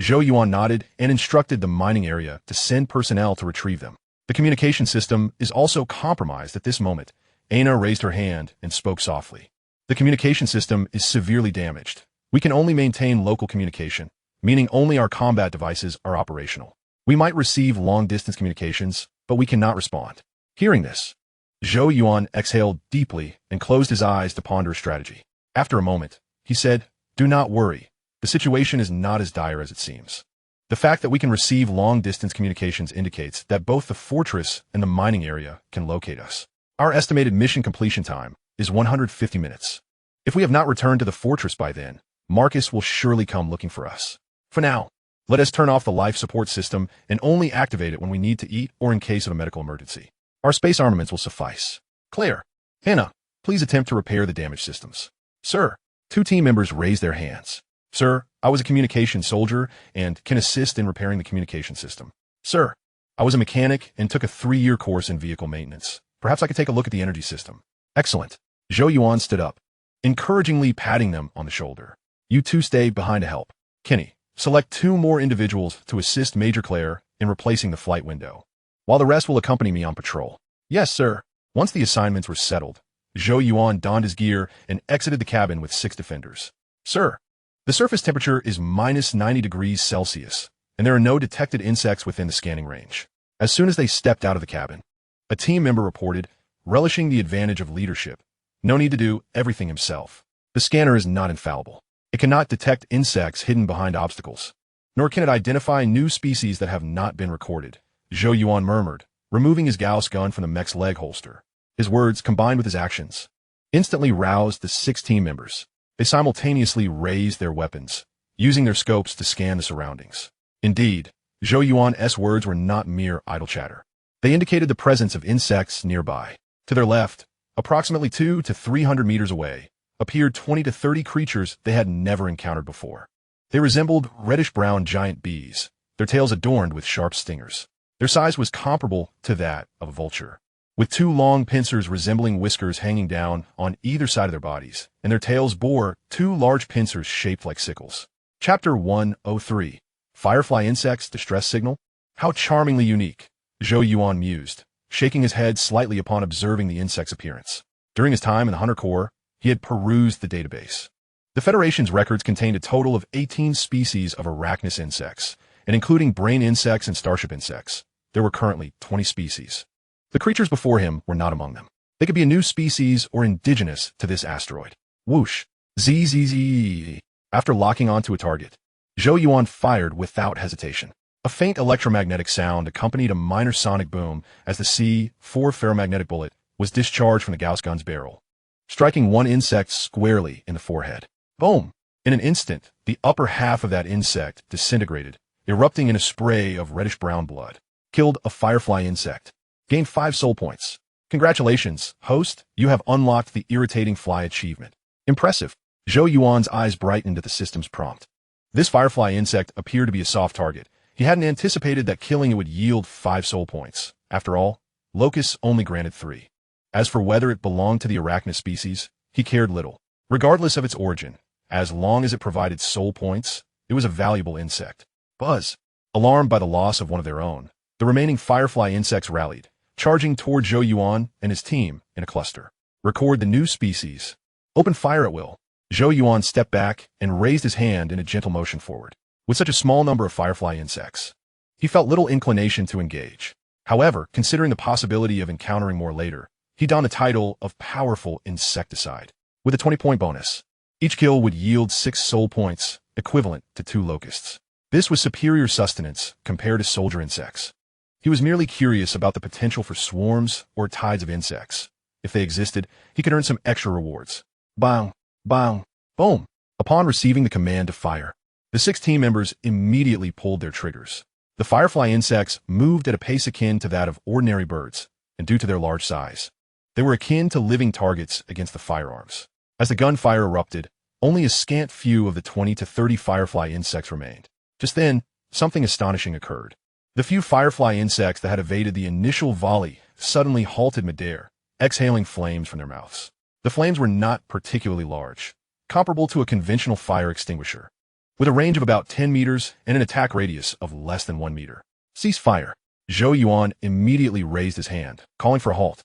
Zhou Yuan nodded and instructed the mining area to send personnel to retrieve them. The communication system is also compromised at this moment. Aina raised her hand and spoke softly. The communication system is severely damaged. We can only maintain local communication, meaning only our combat devices are operational. We might receive long-distance communications, but we cannot respond. Hearing this, Zhou Yuan exhaled deeply and closed his eyes to ponder a strategy. After a moment, he said, "Do not worry. The situation is not as dire as it seems. The fact that we can receive long-distance communications indicates that both the fortress and the mining area can locate us. Our estimated mission completion time is 150 minutes. If we have not returned to the fortress by then, Marcus will surely come looking for us. For now, let us turn off the life support system and only activate it when we need to eat or in case of a medical emergency. Our space armaments will suffice. Claire, Hannah, please attempt to repair the damaged systems." "Sir." 2 team members raised their hands. "Sir, I was a communication soldier and can assist in repairing the communication system." "Sir, I was a mechanic and took a 3-year course in vehicle maintenance. Perhaps I could take a look at the energy system." "Excellent." Zhou Yuan stood up, encouragingly patting them on the shoulder. "You 2 stay behind to help. Kenny, select 2 more individuals to assist Major Claire in replacing the flight window, while the rest will accompany me on patrol." "Yes, sir." Once the assignments were settled, Zhou Yuan donned his gear and exited the cabin with 6 defenders. "Sir, the surface temperature is minus 90 degrees Celsius, and there are no detected insects within the scanning range." As soon as they stepped out of the cabin, a team member reported, relishing the advantage of leadership. "No need to do everything himself. The scanner is not infallible. It cannot detect insects hidden behind obstacles, nor can it identify new species that have not been recorded," Zhou Yuan murmured, removing his Gauss gun from the mech's leg holster. His words, combined with his actions, instantly roused the 6 team members. They simultaneously raised their weapons, using their scopes to scan the surroundings. Indeed, Zhou Yuan's words were not mere idle chatter. They indicated the presence of insects nearby. To their left, approximately 200 to 300 meters away, appeared 20 to 30 creatures they had never encountered before. They resembled reddish-brown giant bees, their tails adorned with sharp stingers. Their size was comparable to that of a vulture, with 2 long pincers resembling whiskers hanging down on either side of their bodies, and their tails bore 2 large pincers shaped like sickles. Chapter 103. Firefly Insects Distress Signal? How charmingly unique, Zhou Yuan mused, shaking his head slightly upon observing the insect's appearance. During his time in the Hunter Corps, he had perused the database. The Federation's records contained a total of 18 species of arachnous insects, and including brain insects and starship insects, there were currently 20 species. The creatures before him were not among them. They could be a new species or indigenous to this asteroid. Whoosh! Zzz. After locking onto a target, Zhou Yuan fired without hesitation. A faint electromagnetic sound accompanied a minor sonic boom as the C-4 ferromagnetic bullet was discharged from the Gauss gun's barrel, striking one insect squarely in the forehead. Boom! In an instant, the upper half of that insect disintegrated, erupting in a spray of reddish-brown blood. Killed a firefly insect. Gained 5 soul points. Congratulations, host, you have unlocked the irritating fly achievement. Impressive. Zhou Yuan's eyes brightened at the system's prompt. This firefly insect appeared to be a soft target. He hadn't anticipated that killing it would yield 5 soul points. After all, locusts only granted 3. As for whether it belonged to the arachnid species, he cared little. Regardless of its origin, as long as it provided soul points, it was a valuable insect. Buzz. Alarmed by the loss of one of their own, the remaining firefly insects rallied, charging toward Zhou Yuan and his team in a cluster. Record the new species. Open fire at will. Zhou Yuan stepped back and raised his hand in a gentle motion forward. With such a small number of firefly insects, he felt little inclination to engage. However, considering the possibility of encountering more later, he donned the title of Powerful Insecticide, with a 20-point bonus. Each kill would yield 6 soul points, equivalent to 2 locusts. This was superior sustenance compared to soldier insects. He was merely curious about the potential for swarms or tides of insects. If they existed, he could earn some extra rewards. Bang, bang, boom. Upon receiving the command to fire, The 6 team members immediately pulled their triggers. The firefly insects moved at a pace akin to that of ordinary birds, and due to their large size, they were akin to living targets against the firearms. As the gunfire erupted, only a scant few of the 20 to 30 firefly insects remained. Just then, something astonishing occurred. The few firefly insects that had evaded the initial volley suddenly halted midair, exhaling flames from their mouths. The flames were not particularly large, comparable to a conventional fire extinguisher, with a range of about 10 meters and an attack radius of less than 1 meter. Cease fire. Zhou Yuan immediately raised his hand, calling for a halt,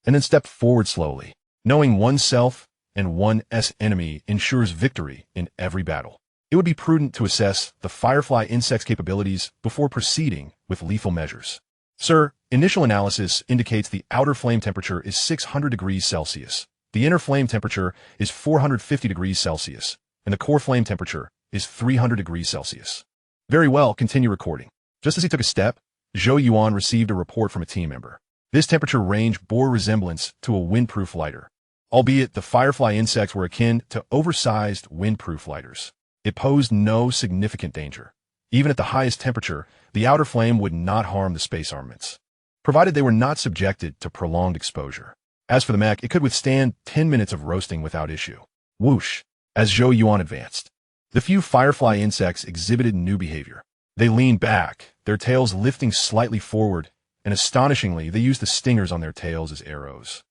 and then stepped forward slowly. Knowing oneself and one's enemy ensures victory in every battle. It would be prudent to assess the firefly insect's capabilities before proceeding with lethal measures. Sir, initial analysis indicates the outer flame temperature is 600 degrees Celsius. The inner flame temperature is 450 degrees Celsius, and the core flame temperature is 300 degrees Celsius. Very well, continue recording. Just as he took a step, Zhou Yuan received a report from a team member. This temperature range bore resemblance to a windproof lighter, albeit the firefly insects were akin to oversized windproof lighters. It posed no significant danger. Even at the highest temperature, the outer flame would not harm the space armaments, provided they were not subjected to prolonged exposure. As for the mech, it could withstand 10 minutes of roasting without issue. Whoosh! As Zhou Yuan advanced, the few firefly insects exhibited new behavior. They leaned back, their tails lifting slightly forward, and astonishingly, they used the stingers on their tails as arrows,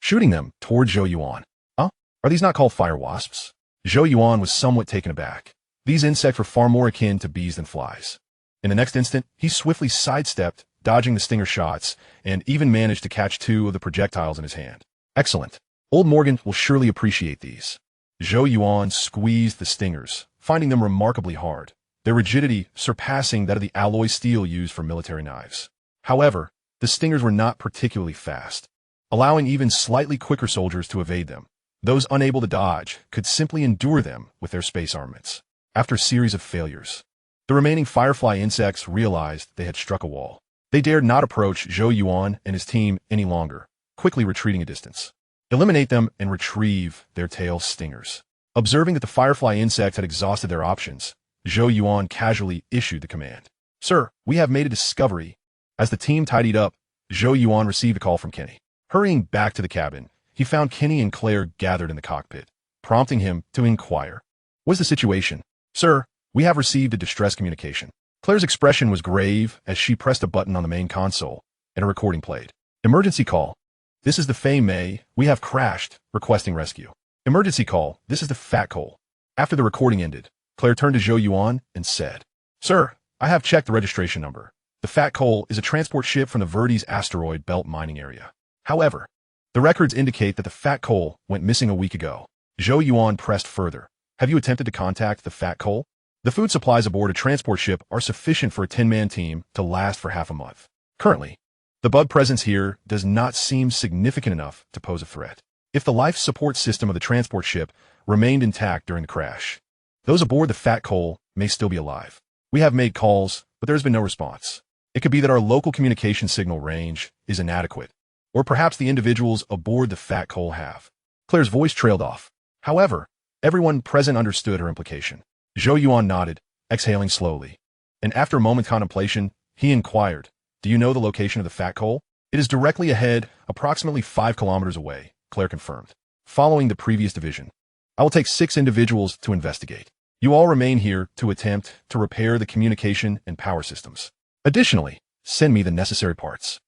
shooting them toward Zhou Yuan. Huh? Are these not called fire wasps? Zhou Yuan was somewhat taken aback. These insects were far more akin to bees than flies. In the next instant, he swiftly sidestepped, dodging the stinger shots, and even managed to catch 2 of the projectiles in his hand. Excellent. Old Morgan will surely appreciate these. Zhou Yuan squeezed the stingers, finding them remarkably hard, their rigidity surpassing that of the alloy steel used for military knives. However, the stingers were not particularly fast, allowing even slightly quicker soldiers to evade them. Those unable to dodge could simply endure them with their space armaments. After a series of failures, the remaining firefly insects realized they had struck a wall. They dared not approach Zhou Yuan and his team any longer, quickly retreating a distance. Eliminate them and retrieve their tail stingers. Observing that the firefly insects had exhausted their options, Zhou Yuan casually issued the command. Sir, we have made a discovery. As the team tidied up, Zhou Yuan received a call from Kenny. Hurrying back to the cabin, he found Kenny and Claire gathered in the cockpit, prompting him to inquire. What's the situation? Sir, we have received a distress communication. Claire's expression was grave as she pressed a button on the main console, and a recording played. Emergency call. This is the Fei Mei. We have crashed, requesting rescue. Emergency call. This is the Fat Coal. After the recording ended, Claire turned to Zhou Yuan and said, Sir, I have checked the registration number. The Fat Coal is a transport ship from the Verdes asteroid belt mining area. However, the records indicate that the Fat Coal went missing a week ago. Zhou Yuan pressed further. Have you attempted to contact the Fat Coal? The food supplies aboard a transport ship are sufficient for a 10-man team to last for half a month. Currently, the bug presence here does not seem significant enough to pose a threat. If the life support system of the transport ship remained intact during the crash, those aboard the Fat Coal may still be alive. We have made calls, but there has been no response. It could be that our local communication signal range is inadequate, or perhaps the individuals aboard the Fat Coal have. Claire's voice trailed off. However, everyone present understood her implication. Zhou Yuan nodded, exhaling slowly, and after a moment's contemplation, he inquired, Do you know the location of the Fat Coal? It is directly ahead, approximately 5 kilometers away, Claire confirmed. Following the previous division, I will take 6 individuals to investigate. You all remain here to attempt to repair the communication and power systems. Additionally, send me the necessary parts.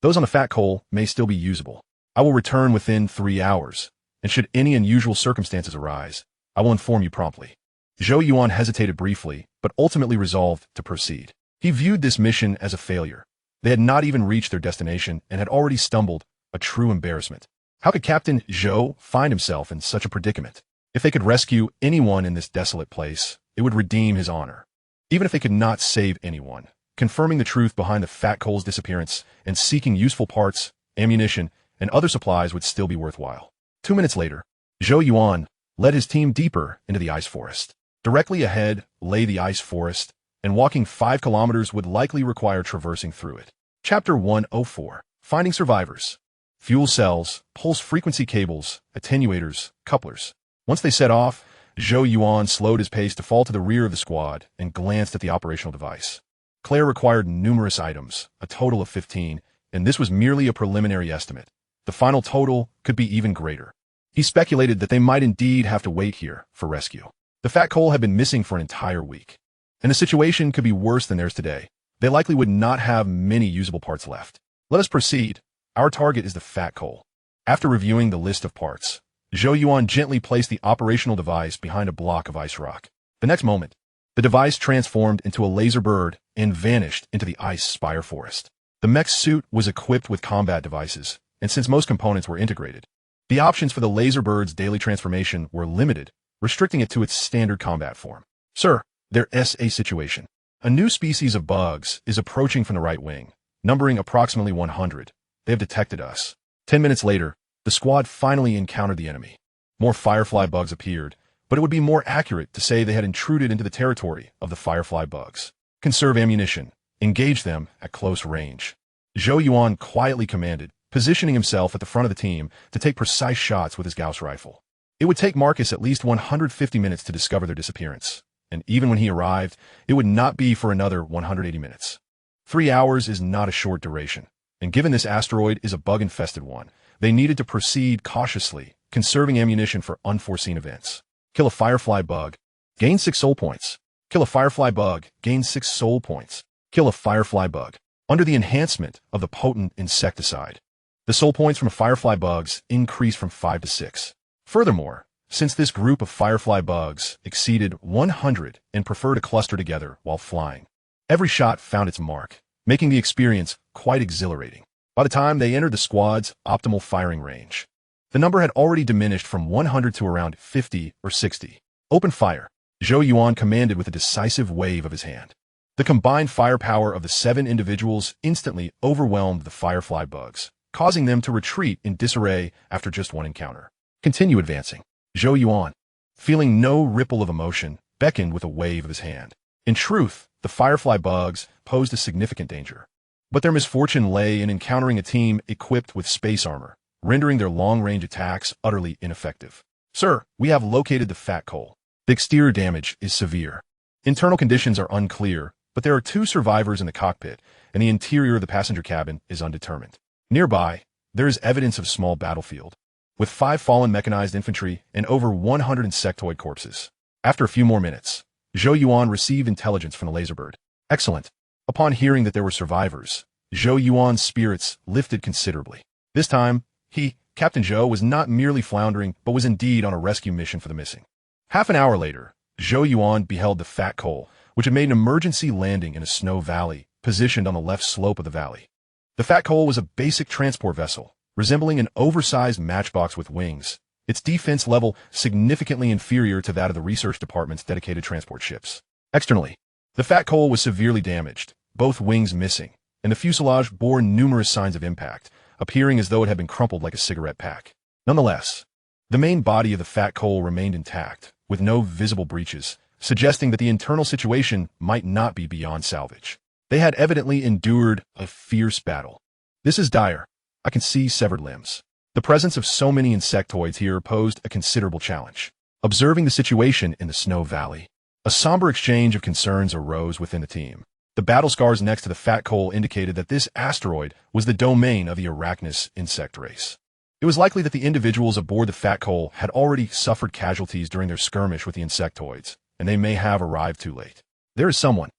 Those on the Fat Coal may still be usable. I will return within 3 hours, and should any unusual circumstances arise, I will inform you promptly. Zhou Yuan hesitated briefly, but ultimately resolved to proceed. He viewed this mission as a failure. They had not even reached their destination and had already stumbled, a true embarrassment. How could Captain Zhou find himself in such a predicament? If they could rescue anyone in this desolate place, it would redeem his honor. Even if they could not save anyone, confirming the truth behind the Fat Coal's disappearance and seeking useful parts, ammunition, and other supplies would still be worthwhile. 2 minutes later, Zhou Yuan led his team deeper into the ice forest. Directly ahead lay the ice forest, and walking 5 kilometers would likely require traversing through it. Chapter 104. Finding Survivors. Fuel cells, pulse frequency cables, attenuators, couplers. Once they set off, Zhou Yuan slowed his pace to fall to the rear of the squad and glanced at the operational device. Claire required numerous items, a total of 15, and this was merely a preliminary estimate. The final total could be even greater. He speculated that they might indeed have to wait here for rescue. The fat coal had been missing for an entire week, and the situation could be worse than theirs today. They likely would not have many usable parts left. Let us proceed. Our target is the fat coal. After reviewing the list of parts, Zhou Yuan gently placed the operational device behind a block of ice rock. The next moment, the device transformed into a laser bird and vanished into the ice spire forest. The mech suit was equipped with combat devices, and since most components were integrated, the options for the laser bird's daily transformation were limited, restricting it to its standard combat form. Sir, there's a situation. A new species of bugs is approaching from the right wing, numbering approximately 100. They have detected us. 10 minutes later, the squad finally encountered the enemy. More firefly bugs appeared, but it would be more accurate to say they had intruded into the territory of the firefly bugs. Conserve ammunition. Engage them at close range. Zhou Yuan quietly commanded, positioning himself at the front of the team to take precise shots with his Gauss rifle. It would take Marcus at least 150 minutes to discover their disappearance, and even when he arrived, it would not be for another 180 minutes. 3 hours is not a short duration, and given this asteroid is a bug-infested one, they needed to proceed cautiously, conserving ammunition for unforeseen events. Kill a firefly bug. Gain 6 soul points. Kill a firefly bug. Gain 6 soul points. Kill a firefly bug. Under the enhancement of the potent insecticide, the soul points from firefly bugs increase from 5 to 6. Furthermore, since this group of firefly bugs exceeded 100 and prefer to cluster together while flying, every shot found its mark, making the experience quite exhilarating. By the time they entered the squad's optimal firing range, the number had already diminished from 100 to around 50 or 60. Open fire. Zhou Yuan commanded with a decisive wave of his hand. The combined firepower of the 7 individuals instantly overwhelmed the firefly bugs, causing them to retreat in disarray after just one encounter. Continue advancing. Zhou Yuan, feeling no ripple of emotion, beckoned with a wave of his hand. In truth, the firefly bugs posed a significant danger, but their misfortune lay in encountering a team equipped with space armor, rendering their long-range attacks utterly ineffective. Sir, we have located the fat coal. The exterior damage is severe. Internal conditions are unclear, but there are 2 survivors in the cockpit, and the interior of the passenger cabin is undetermined. Nearby, there is evidence of a small battlefield, with 5 fallen mechanized infantry and over 100 insectoid corpses. After a few more minutes, Zhou Yuan received intelligence from the laser bird. Excellent. Upon hearing that there were survivors, Zhou Yuan's spirits lifted considerably. This time, Captain Zhou, was not merely floundering, but was indeed on a rescue mission for the missing. Half an hour later, Zhou Yuan beheld the fat coal, which had made an emergency landing in a snow valley, positioned on the left slope of the valley. The fat coal was a basic transport vessel, resembling an oversized matchbox with wings, its defense level significantly inferior to that of the research department's dedicated transport ships. Externally, the fat coal was severely damaged, both wings missing, and the fuselage bore numerous signs of impact, appearing as though it had been crumpled like a cigarette pack. Nonetheless, the main body of the fat coal remained intact, with no visible breaches, suggesting that the internal situation might not be beyond salvage. They had evidently endured a fierce battle. This is dire. I can see severed limbs. The presence of so many insectoids here posed a considerable challenge. Observing the situation in the snow valley, a somber exchange of concerns arose within the team. The battle scars next to the fat coal indicated that this asteroid was the domain of the Arachnus insect race. It was likely that the individuals aboard the fat coal had already suffered casualties during their skirmish with the insectoids, and they may have arrived too late. There is someone.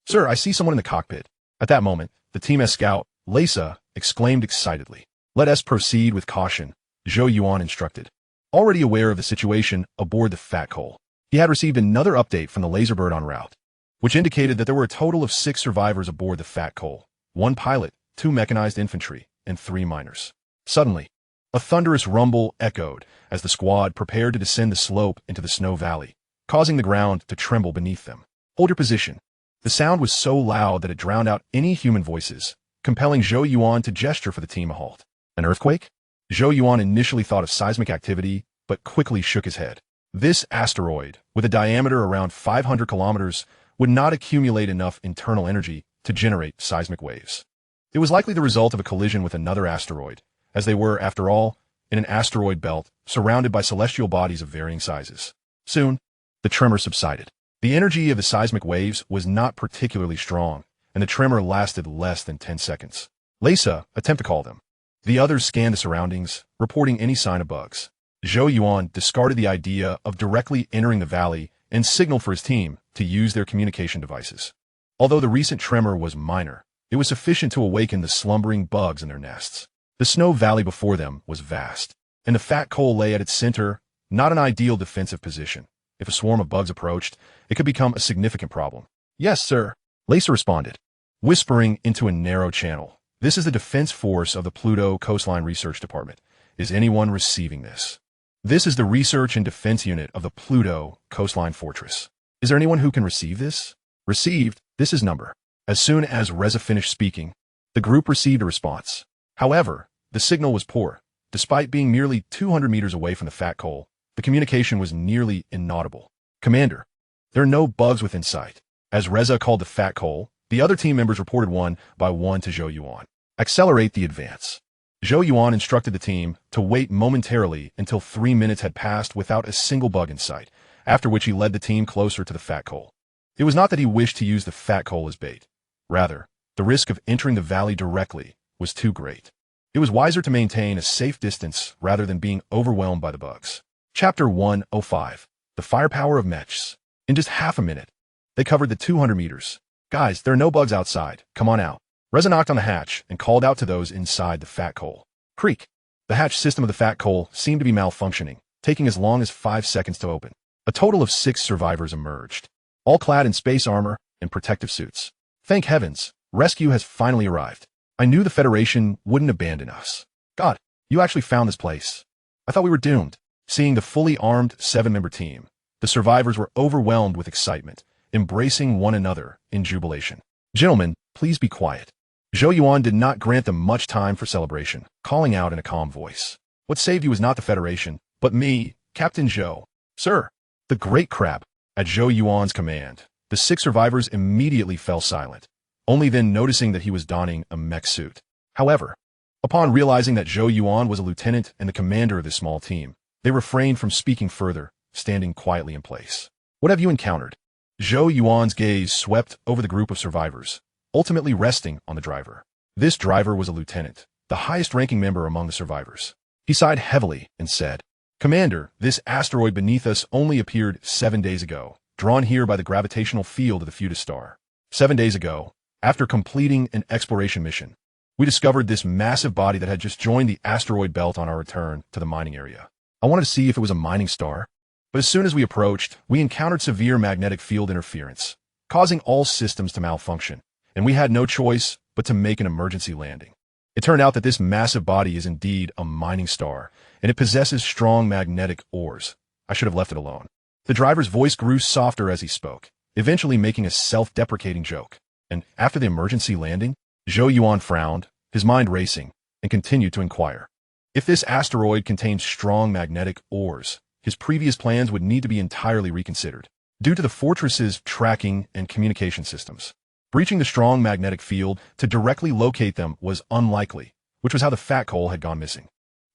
Sir, I see someone in the cockpit. At that moment, the team scout, Lisa, exclaimed excitedly. Let us proceed with caution, Zhou Yuan instructed. Already aware of the situation aboard the fat coal, he had received another update from the laser bird en route, which indicated that there were a total of 6 survivors aboard the fat coal, 1 pilot, 2 mechanized infantry, and 3 miners. Suddenly, a thunderous rumble echoed as the squad prepared to descend the slope into the snow valley, causing the ground to tremble beneath them. Hold your position. The sound was so loud that it drowned out any human voices, compelling Zhou Yuan to gesture for the team a halt. An earthquake? Zhou Yuan initially thought of seismic activity, but quickly shook his head. This asteroid, with a diameter around 500 kilometers, would not accumulate enough internal energy to generate seismic waves. It was likely the result of a collision with another asteroid, as they were, after all, in an asteroid belt surrounded by celestial bodies of varying sizes. Soon, The tremor subsided. The energy of the seismic waves was not particularly strong, and the tremor lasted less than 10 seconds. Lisa, attempt to call them. The others scanned the surroundings, reporting any sign of bugs. Zhou Yuan discarded the idea of directly entering the valley and signaled for his team to use their communication devices. Although the recent tremor was minor, it was sufficient to awaken the slumbering bugs in their nests. The snow valley before them was vast, and the fat coal lay at its center, not an ideal defensive position. If a swarm of bugs approached, it could become a significant problem. Yes, sir, Lisa responded, whispering into a narrow channel. This is the defense force of the Pluto Coastline Research Department. Is anyone receiving this? This is the Research and Defense Unit of the Pluto Coastline Fortress. Is there anyone who can receive this? Received, this is number. As soon as Reza finished speaking, the group received a response. However, the signal was poor. Despite being merely 200 meters away from the fat coal, the communication was nearly inaudible. Commander, there are no bugs within sight. As Reza called the fat coal, the other team members reported one by one to Zhou Yuan. Accelerate the advance. Zhou Yuan instructed the team to wait momentarily until 3 minutes had passed without a single bug in sight, after which he led the team closer to the fat coal. It was not that he wished to use the fat coal as bait. Rather, the risk of entering the valley directly was too great. It was wiser to maintain a safe distance rather than being overwhelmed by the bugs. Chapter 105. The Firepower of Mechs. In just half a minute, they covered the 200 meters. Guys, there are no bugs outside. Come on out. Reza knocked on the hatch and called out to those inside the fat coal. Creak. The hatch system of the fat coal seemed to be malfunctioning, taking as long as 5 seconds to open. A total of 6 survivors emerged, all clad in space armor and protective suits. Thank heavens, rescue has finally arrived. I knew the Federation wouldn't abandon us. God, you actually found this place. I thought we were doomed. Seeing the fully armed 7-member team, the survivors were overwhelmed with excitement, embracing one another in jubilation. Gentlemen, please be quiet. Zhou Yuan did not grant them much time for celebration, calling out in a calm voice. What saved you was not the Federation, but me, Captain Zhou. Sir, the great crab. At Zhou Yuan's command, the 6 survivors immediately fell silent, only then noticing that he was donning a mech suit. However, upon realizing that Zhou Yuan was a lieutenant and the commander of this small team, they refrained from speaking further, standing quietly in place. What have you encountered? Zhou Yuan's gaze swept over the group of survivors, ultimately resting on the driver. This driver was a lieutenant, the highest-ranking member among the survivors. He sighed heavily and said, Commander, this asteroid beneath us only appeared 7 days ago, drawn here by the gravitational field of the Futus star. 7 days ago, after completing an exploration mission, we discovered this massive body that had just joined the asteroid belt on our return to the mining area. I wanted to see if it was a mining star, but as soon as we approached, we encountered severe magnetic field interference, causing all systems to malfunction, and we had no choice but to make an emergency landing. It turned out that this massive body is indeed a mining star, and it possesses strong magnetic ores. I should have left it alone. The driver's voice grew softer as he spoke, eventually making a self-deprecating joke. And after the emergency landing, Zhou Yuan frowned, his mind racing, and continued to inquire. If this asteroid contains strong magnetic ores, his previous plans would need to be entirely reconsidered, due to the fortress's tracking and communication systems. Breaching the strong magnetic field to directly locate them was unlikely, which was how the fat coal had gone missing.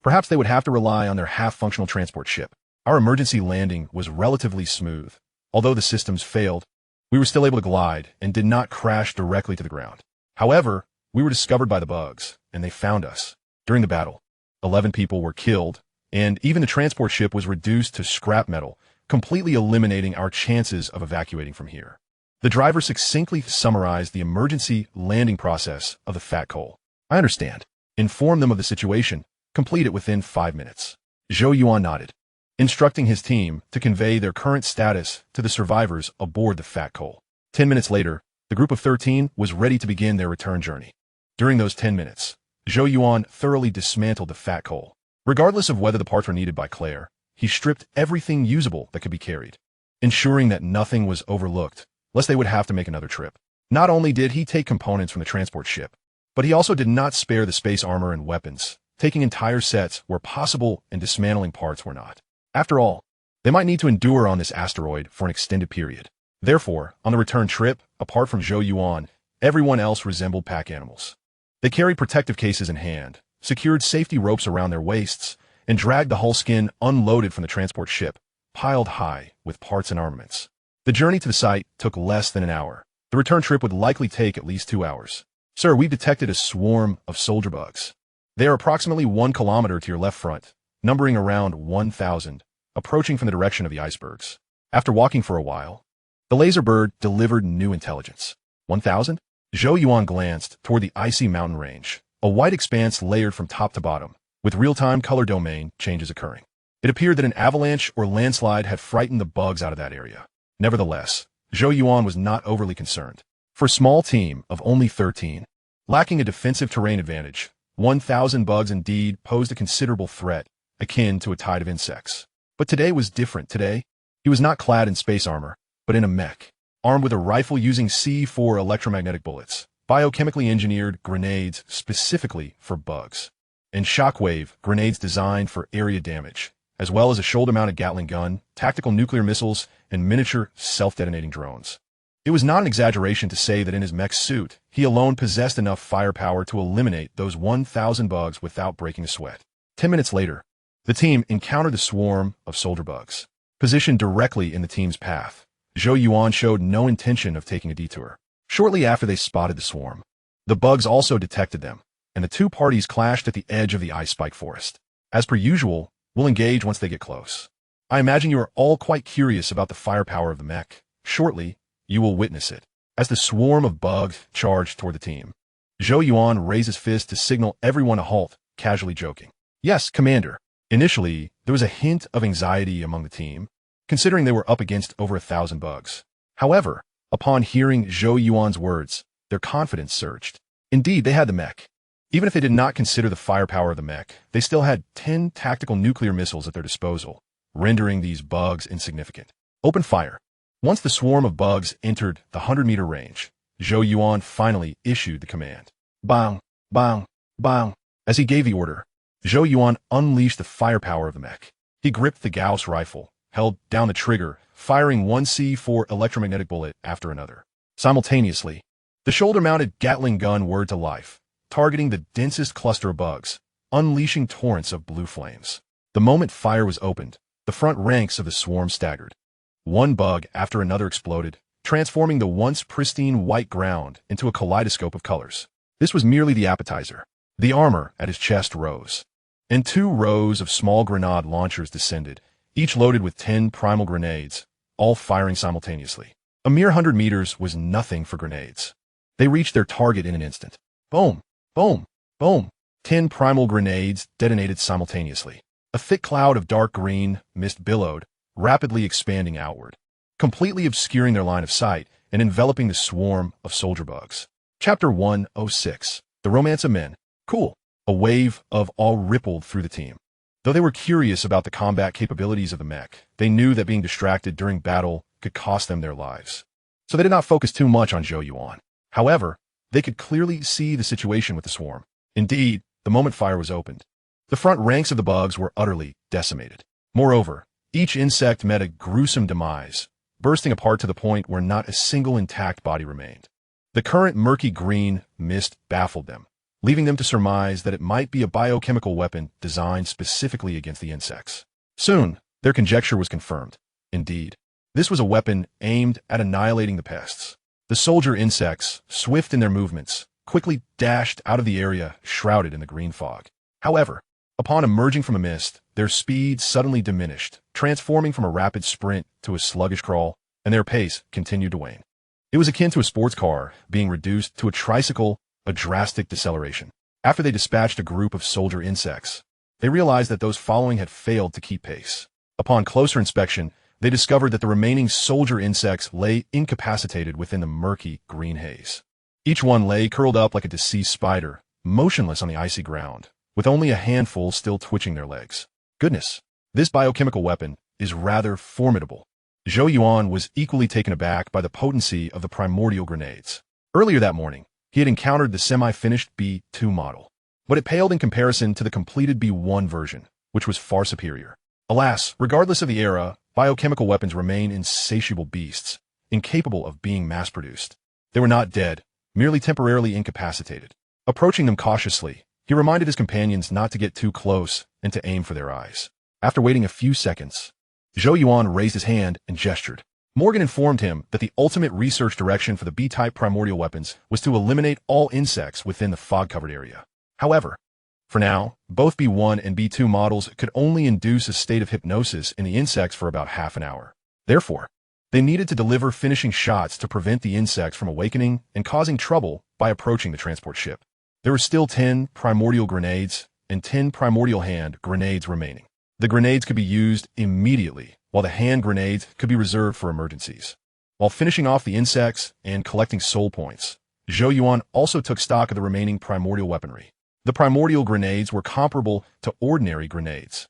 Perhaps they would have to rely on their half-functional transport ship. Our emergency landing was relatively smooth. Although the systems failed, we were still able to glide and did not crash directly to the ground. However, we were discovered by the bugs, and they found us. During the battle, 11 people were killed, and even the transport ship was reduced to scrap metal, completely eliminating our chances of evacuating from here. The driver succinctly summarized the emergency landing process of the fat coal. I understand. Inform them of the situation. Complete it within 5 minutes. Zhou Yuan nodded, instructing his team to convey their current status to the survivors aboard the fat coal. 10 minutes later, the group of 13 was ready to begin their return journey. During those 10 minutes, Zhou Yuan thoroughly dismantled the fat coal. Regardless of whether the parts were needed by Claire, he stripped everything usable that could be carried, ensuring that nothing was overlooked, lest they would have to make another trip. Not only did he take components from the transport ship, but he also did not spare the space armor and weapons, taking entire sets where possible and dismantling parts were not. After all, they might need to endure on this asteroid for an extended period. Therefore, on the return trip, apart from Zhou Yuan, everyone else resembled pack animals. They carried protective cases in hand, secured safety ropes around their waists, and dragged the hull skin unloaded from the transport ship piled high with parts and armaments. The journey to the site took less than an hour. The return trip would likely take at least 2 hours. Sir, we've detected a swarm of soldier bugs. They are approximately 1 kilometer to your left front, numbering around 1,000, approaching from the direction of the icebergs. After walking for a while, the laser bird delivered new intelligence. 1,000? Zhou Yuan glanced toward the icy mountain range, a white expanse layered from top to bottom, with real-time color domain changes occurring. It appeared that an avalanche or landslide had frightened the bugs out of that area. Nevertheless, Zhou Yuan was not overly concerned. For a small team of only 13, lacking a defensive terrain advantage, 1,000 bugs indeed posed a considerable threat, akin to a tide of insects. But today was different. Today, he was not clad in space armor, but in a mech, armed with a rifle using C4 electromagnetic bullets, biochemically engineered grenades specifically for bugs, and shockwave grenades designed for area damage, as well as a shoulder-mounted Gatling gun, tactical nuclear missiles, and miniature self-detonating drones. It was not an exaggeration to say that in his mech suit, he alone possessed enough firepower to eliminate those 1,000 bugs without breaking a sweat. 10 minutes later, the team encountered a swarm of soldier bugs. Positioned directly in the team's path, Zhou Yuan showed no intention of taking a detour. Shortly after they spotted the swarm, the bugs also detected them, and the two parties clashed at the edge of the ice spike forest. As per usual, we'll engage once they get close. I imagine you are all quite curious about the firepower of the mech. Shortly, you will witness it. As the swarm of bugs charged toward the team, Zhou Yuan raised his fist to signal everyone to halt, casually joking. Yes, Commander. Initially, there was a hint of anxiety among the team, considering they were up against over 1,000 bugs. However, upon hearing Zhou Yuan's words, their confidence surged. Indeed, they had the mech. Even if they did not consider the firepower of the mech, they still had 10 tactical nuclear missiles at their disposal, rendering these bugs insignificant. Open fire. Once the swarm of bugs entered the 100-meter range, Zhou Yuan finally issued the command. Bang, bang, bang. As he gave the order, Zhou Yuan unleashed the firepower of the mech. He gripped the Gauss rifle, held down the trigger, firing one C4 electromagnetic bullet after another. Simultaneously, the shoulder-mounted Gatling gun whirred to life, targeting the densest cluster of bugs, unleashing torrents of blue flames. The moment fire was opened, the front ranks of the swarm staggered. One bug after another exploded, transforming the once pristine white ground into a kaleidoscope of colors. This was merely the appetizer. The armor at his chest rose, and 2 rows of small grenade launchers descended, each loaded with 10 primal grenades, all firing simultaneously. A mere 100 meters was nothing for grenades. They reached their target in an instant. Boom, boom, boom. 10 primal grenades detonated simultaneously. A thick cloud of dark green mist billowed, rapidly expanding outward, completely obscuring their line of sight and enveloping the swarm of soldier bugs. Chapter 106. The Romance of Men. Cool. A wave of awe rippled through the team. Though they were curious about the combat capabilities of the mech, they knew that being distracted during battle could cost them their lives. So they did not focus too much on Zhou Yuan. However, they could clearly see the situation with the swarm. Indeed, the moment fire was opened, the front ranks of the bugs were utterly decimated. Moreover, each insect met a gruesome demise, bursting apart to the point where not a single intact body remained. The current murky green mist baffled them, leaving them to surmise that it might be a biochemical weapon designed specifically against the insects. Soon, their conjecture was confirmed. Indeed, this was a weapon aimed at annihilating the pests. The soldier insects, swift in their movements, quickly dashed out of the area shrouded in the green fog. However, upon emerging from a mist, their speed suddenly diminished, transforming from a rapid sprint to a sluggish crawl, and their pace continued to wane. It was akin to a sports car being reduced to a tricycle, a drastic deceleration. After they dispatched a group of soldier insects, they realized that those following had failed to keep pace. Upon closer inspection, they discovered that the remaining soldier insects lay incapacitated within the murky green haze. Each one lay curled up like a deceased spider, motionless on the icy ground, with only a handful still twitching their legs. Goodness, this biochemical weapon is rather formidable. Zhou Yuan was equally taken aback by the potency of the primordial grenades. Earlier that morning, he had encountered the semi-finished B-2 model, but it paled in comparison to the completed B-1 version, which was far superior. Alas, regardless of the era, biochemical weapons remain insatiable beasts, incapable of being mass-produced. They were not dead, merely temporarily incapacitated. Approaching them cautiously, he reminded his companions not to get too close and to aim for their eyes. After waiting a few seconds, Zhou Yuan raised his hand and gestured. Morgan informed him that the ultimate research direction for the B-type primordial weapons was to eliminate all insects within the fog-covered area. However, for now, both B1 and B2 models could only induce a state of hypnosis in the insects for about half an hour. Therefore, they needed to deliver finishing shots to prevent the insects from awakening and causing trouble by approaching the transport ship. There were still 10 primordial grenades and 10 primordial hand grenades remaining. The grenades could be used immediately, while the hand grenades could be reserved for emergencies. While finishing off the insects and collecting soul points, Zhou Yuan also took stock of the remaining primordial weaponry. The primordial grenades were comparable to ordinary grenades,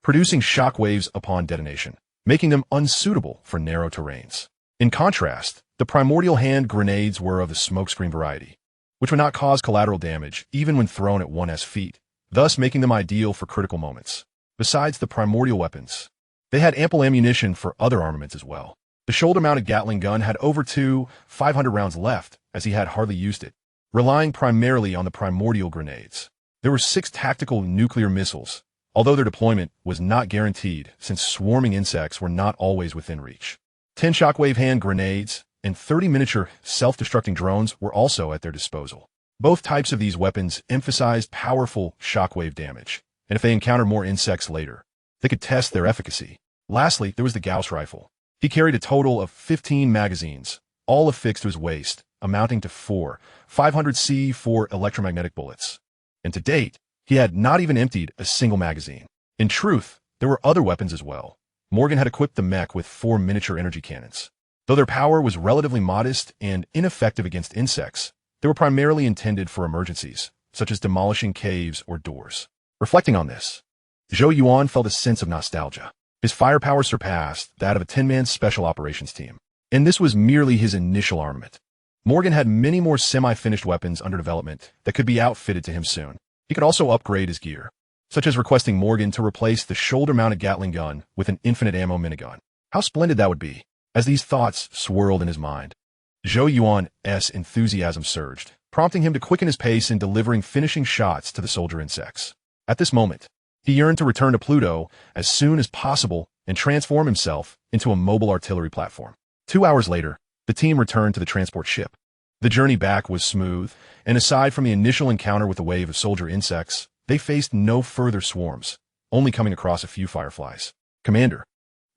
producing shockwaves upon detonation, making them unsuitable for narrow terrains. In contrast, the primordial hand grenades were of the smokescreen variety, which would not cause collateral damage even when thrown at 1's feet, thus making them ideal for critical moments. Besides the primordial weapons, they had ample ammunition for other armaments as well. The shoulder-mounted Gatling gun had over 500 rounds left, as he had hardly used it, relying primarily on the primordial grenades. There were 6 tactical nuclear missiles, although their deployment was not guaranteed since swarming insects were not always within reach. 10 shockwave hand grenades and 30 miniature self-destructing drones were also at their disposal. Both types of these weapons emphasized powerful shockwave damage, and if they encountered more insects later, they could test their efficacy. Lastly, there was the Gauss rifle. He carried a total of 15 magazines, all affixed to his waist, amounting to 4 500C4 electromagnetic bullets. And to date, he had not even emptied a single magazine. In truth, there were other weapons as well. Morgan had equipped the mech with 4 miniature energy cannons. Though their power was relatively modest and ineffective against insects, they were primarily intended for emergencies, such as demolishing caves or doors. Reflecting on this, Zhou Yuan felt a sense of nostalgia. His firepower surpassed that of a 10-man special operations team, and this was merely his initial armament. Morgan had many more semi-finished weapons under development that could be outfitted to him soon. He could also upgrade his gear, such as requesting Morgan to replace the shoulder-mounted Gatling gun with an infinite ammo minigun. How splendid that would be! As these thoughts swirled in his mind, Zhou Yuan's enthusiasm surged, prompting him to quicken his pace in delivering finishing shots to the soldier insects. At this moment, he yearned to return to Pluto as soon as possible and transform himself into a mobile artillery platform. 2 hours later, the team returned to the transport ship. The journey back was smooth, and aside from the initial encounter with a wave of soldier insects, they faced no further swarms, only coming across a few fireflies. "Commander,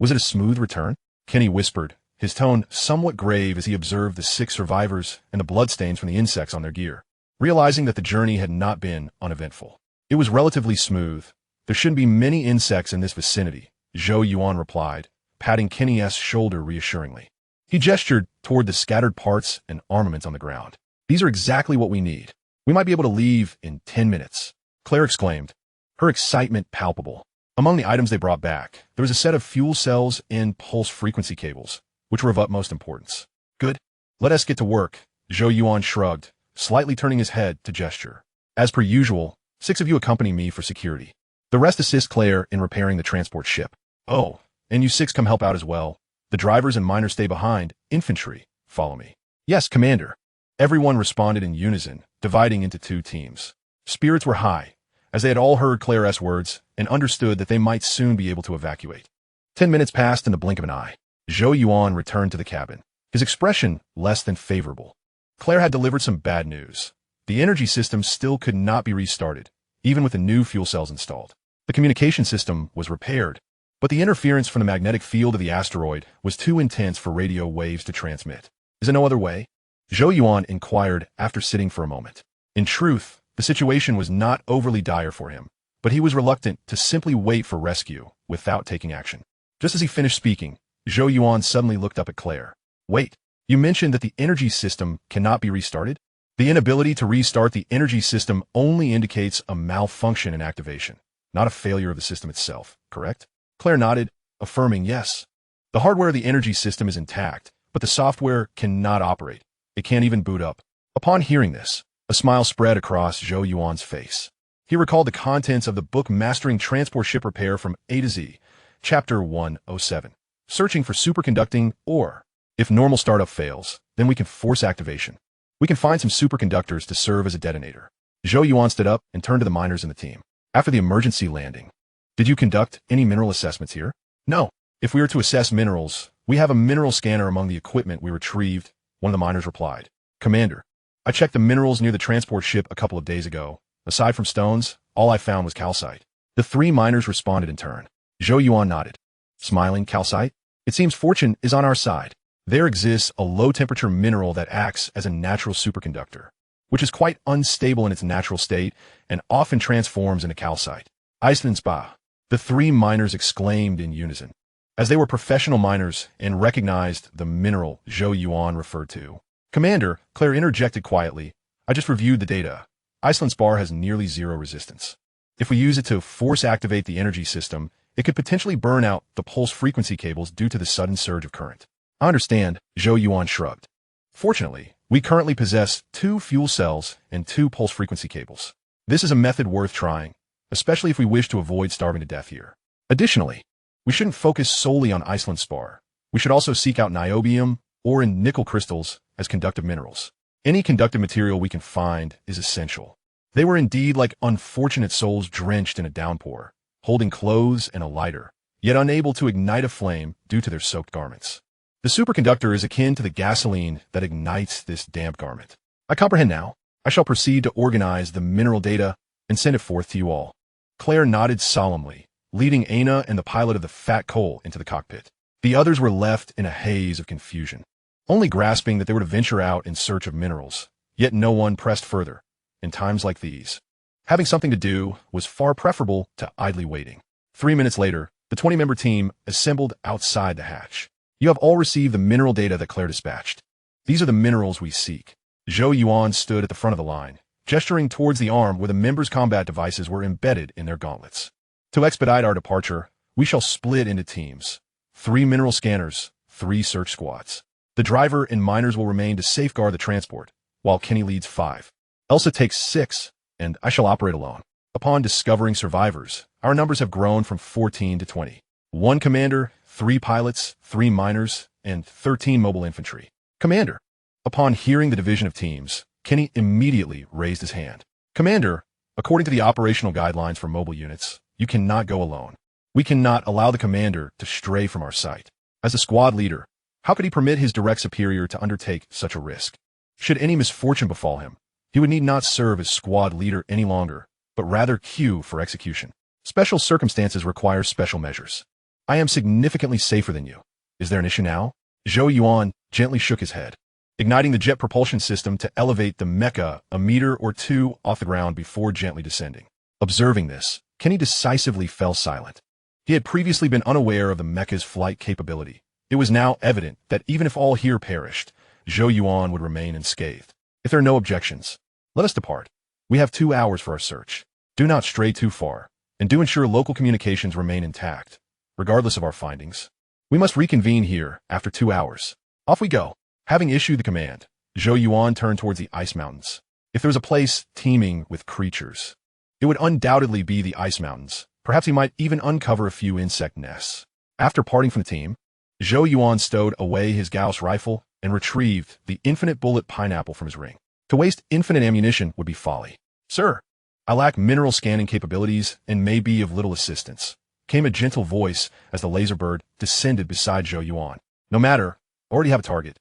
was it a smooth return?" Kenny whispered, his tone somewhat grave as he observed the 6 survivors and the bloodstains from the insects on their gear, realizing that the journey had not been uneventful. "It was relatively smooth. There shouldn't be many insects in this vicinity," Zhou Yuan replied, patting Kenny's shoulder reassuringly. He gestured toward the scattered parts and armaments on the ground. "These are exactly what we need. We might be able to leave in 10 minutes. Claire exclaimed, her excitement palpable. Among the items they brought back, there was a set of fuel cells and pulse frequency cables, which were of utmost importance. "Good. Let us get to work," Zhou Yuan shrugged, slightly turning his head to gesture. "As per usual, 6 of you accompany me for security. The rest assist Claire in repairing the transport ship. Oh, and you 6 come help out as well. The drivers and miners stay behind. Infantry, follow me." "Yes, Commander." Everyone responded in unison, dividing into 2 teams. Spirits were high, as they had all heard Claire's words and understood that they might soon be able to evacuate. 10 minutes passed in the blink of an eye. Zhou Yuan returned to the cabin, his expression less than favorable. Claire had delivered some bad news. The energy system still could not be restarted, even with the new fuel cells installed. The communication system was repaired, but the interference from the magnetic field of the asteroid was too intense for radio waves to transmit. "Is there no other way?" Zhou Yuan inquired after sitting for a moment. In truth, the situation was not overly dire for him, but he was reluctant to simply wait for rescue without taking action. Just as he finished speaking, Zhou Yuan suddenly looked up at Claire. "Wait, you mentioned that the energy system cannot be restarted? The inability to restart the energy system only indicates a malfunction in activation, not a failure of the system itself, correct?" Claire nodded, affirming yes. "The hardware of the energy system is intact, but the software cannot operate. It can't even boot up." Upon hearing this, a smile spread across Zhou Yuan's face. He recalled the contents of the book Mastering Transport Ship Repair from A to Z, Chapter 107. Searching for superconducting ore. If normal startup fails, then we can force activation. We can find some superconductors to serve as a detonator. Zhou Yuan stood up and turned to the miners in the team. "After the emergency landing, did you conduct any mineral assessments here?" "No. If we are to assess minerals, we have a mineral scanner among the equipment we retrieved, one of the miners replied. Commander, I checked the minerals near the transport ship a couple of days ago. Aside from stones, all I found was calcite. The three miners responded in turn. Zhou Yuan nodded. Smiling, calcite? It seems fortune is on our side. There exists a low-temperature mineral that acts as a natural superconductor, which is quite unstable in its natural state and often transforms into calcite. Iceland's Ba. The three miners exclaimed in unison, as they were professional miners and recognized the mineral Zhou Yuan referred to. Commander, Claire interjected quietly, I just reviewed the data. Iceland's bar has nearly zero resistance. If we use it to force-activate the energy system, it could potentially burn out the pulse frequency cables due to the sudden surge of current. I understand, Zhou Yuan shrugged. Fortunately, we currently possess 2 fuel cells and 2 pulse frequency cables. This is a method worth trying, especially if we wish to avoid starving to death here. Additionally, we shouldn't focus solely on Iceland spar. We should also seek out niobium or in nickel crystals as conductive minerals. Any conductive material we can find is essential. They were indeed like unfortunate souls drenched in a downpour, holding clothes and a lighter, yet unable to ignite a flame due to their soaked garments. The superconductor is akin to the gasoline that ignites this damp garment. I comprehend now. I shall proceed to organize the mineral data and send it forth to you all. Claire nodded solemnly, leading Aina and the pilot of the Fat Coal into the cockpit. The others were left in a haze of confusion, only grasping that they were to venture out in search of minerals, yet no one pressed further. In times like these, having something to do was far preferable to idly waiting. 3 minutes later, the 20-member team assembled outside the hatch. You have all received the mineral data that Claire dispatched. These are the minerals we seek. Zhou Yuan stood at the front of the line, gesturing towards the arm where the members' combat devices were embedded in their gauntlets. To expedite our departure, we shall split into teams. 3 mineral scanners, 3 search squads. The driver and miners will remain to safeguard the transport, while Kenny leads 5. Elsa takes 6, and I shall operate alone. Upon discovering survivors, our numbers have grown from 14 to 20. 1 commander, 3 pilots, 3 miners, and 13 mobile infantry. Commander. Upon hearing the division of teams, Kenny immediately raised his hand. Commander, according to the operational guidelines for mobile units, you cannot go alone. We cannot allow the commander to stray from our sight. As a squad leader, how could he permit his direct superior to undertake such a risk? Should any misfortune befall him, he would need not serve as squad leader any longer, but rather queue for execution. Special circumstances require special measures. I am significantly safer than you. Is there an issue now? Zhou Yuan gently shook his head, igniting the jet propulsion system to elevate the mecha a meter or 2 off the ground before gently descending. Observing this, Kenny decisively fell silent. He had previously been unaware of the mecha's flight capability. It was now evident that even if all here perished, Zhou Yuan would remain unscathed. If there are no objections, let us depart. We have 2 hours for our search. Do not stray too far, and do ensure local communications remain intact, regardless of our findings. We must reconvene here after 2 hours. Off we go. Having issued the command, Zhou Yuan turned towards the ice mountains. If there was a place teeming with creatures, it would undoubtedly be the ice mountains. Perhaps he might even uncover a few insect nests. After parting from the team, Zhou Yuan stowed away his Gauss rifle and retrieved the infinite bullet pineapple from his ring. To waste infinite ammunition would be folly. Sir, I lack mineral scanning capabilities and may be of little assistance, came a gentle voice as the laser bird descended beside Zhou Yuan. No matter, already have a target.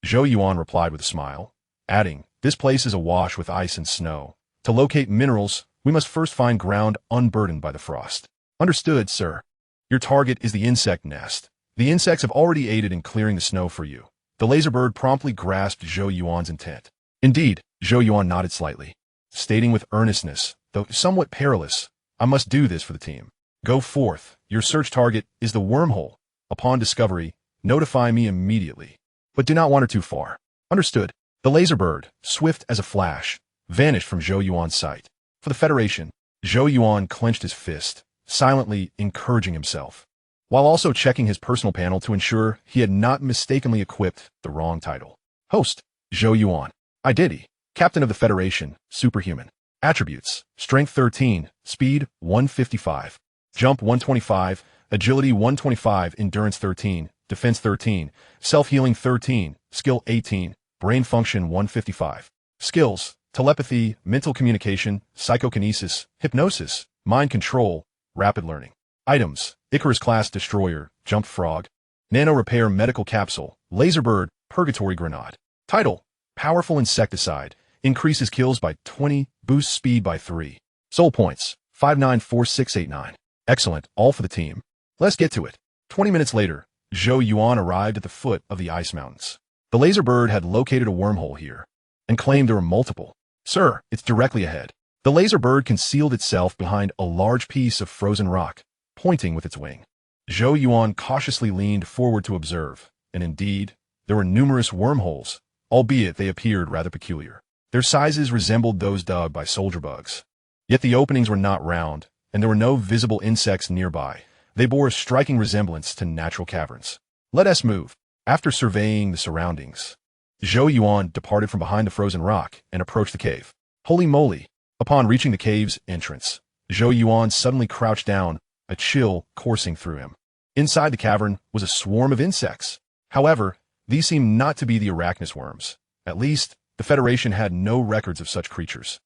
Zhou Yuan replied with a smile, adding, this place is awash with ice and snow. To locate minerals, we must first find ground unburdened by the frost. Understood, sir. Your target is the insect nest. The insects have already aided in clearing the snow for you. The laser bird promptly grasped Zhou Yuan's intent. Indeed, Zhou Yuan nodded slightly, stating with earnestness, though somewhat perilous, I must do this for the team. Go forth. Your search target is the wormhole. Upon discovery, notify me immediately. But do not wander too far. Understood. The laser bird, swift as a flash, vanished from Zhou Yuan's sight. For the Federation, Zhou Yuan clenched his fist, silently encouraging himself, while also checking his personal panel to ensure he had not mistakenly equipped the wrong title. Host, Zhou Yuan. Identity, Captain of the Federation, Superhuman. Attributes, Strength 13, Speed 155, Jump 125, Agility 125, Endurance 13, Defense 13, Self-Healing 13, Skill 18, Brain Function 155. Skills, Telepathy, Mental Communication, Psychokinesis, Hypnosis, Mind Control, Rapid Learning. Items, Icarus-class destroyer, Jump Frog. Nano repair medical capsule, Laserbird, Purgatory Grenade. Title, Powerful Insecticide, increases kills by 20, boosts speed by 3. Soul points, 594689. Excellent, all for the team. Let's get to it. 20 minutes later, Zhou Yuan arrived at the foot of the ice mountains. The Laserbird had located a wormhole here and claimed there were multiple. Sir, it's directly ahead. The Laserbird concealed itself behind a large piece of frozen rock, pointing with its wing. Zhou Yuan cautiously leaned forward to observe, and indeed, there were numerous wormholes, albeit they appeared rather peculiar. Their sizes resembled those dug by soldier bugs. Yet the openings were not round, and there were no visible insects nearby. They bore a striking resemblance to natural caverns. Let us move. After surveying the surroundings, Zhou Yuan departed from behind the frozen rock and approached the cave. Holy moly! Upon reaching the cave's entrance, Zhou Yuan suddenly crouched down, a chill coursing through him. Inside the cavern was a swarm of insects. However, these seemed not to be the arachnous worms. At least, the Federation had no records of such creatures.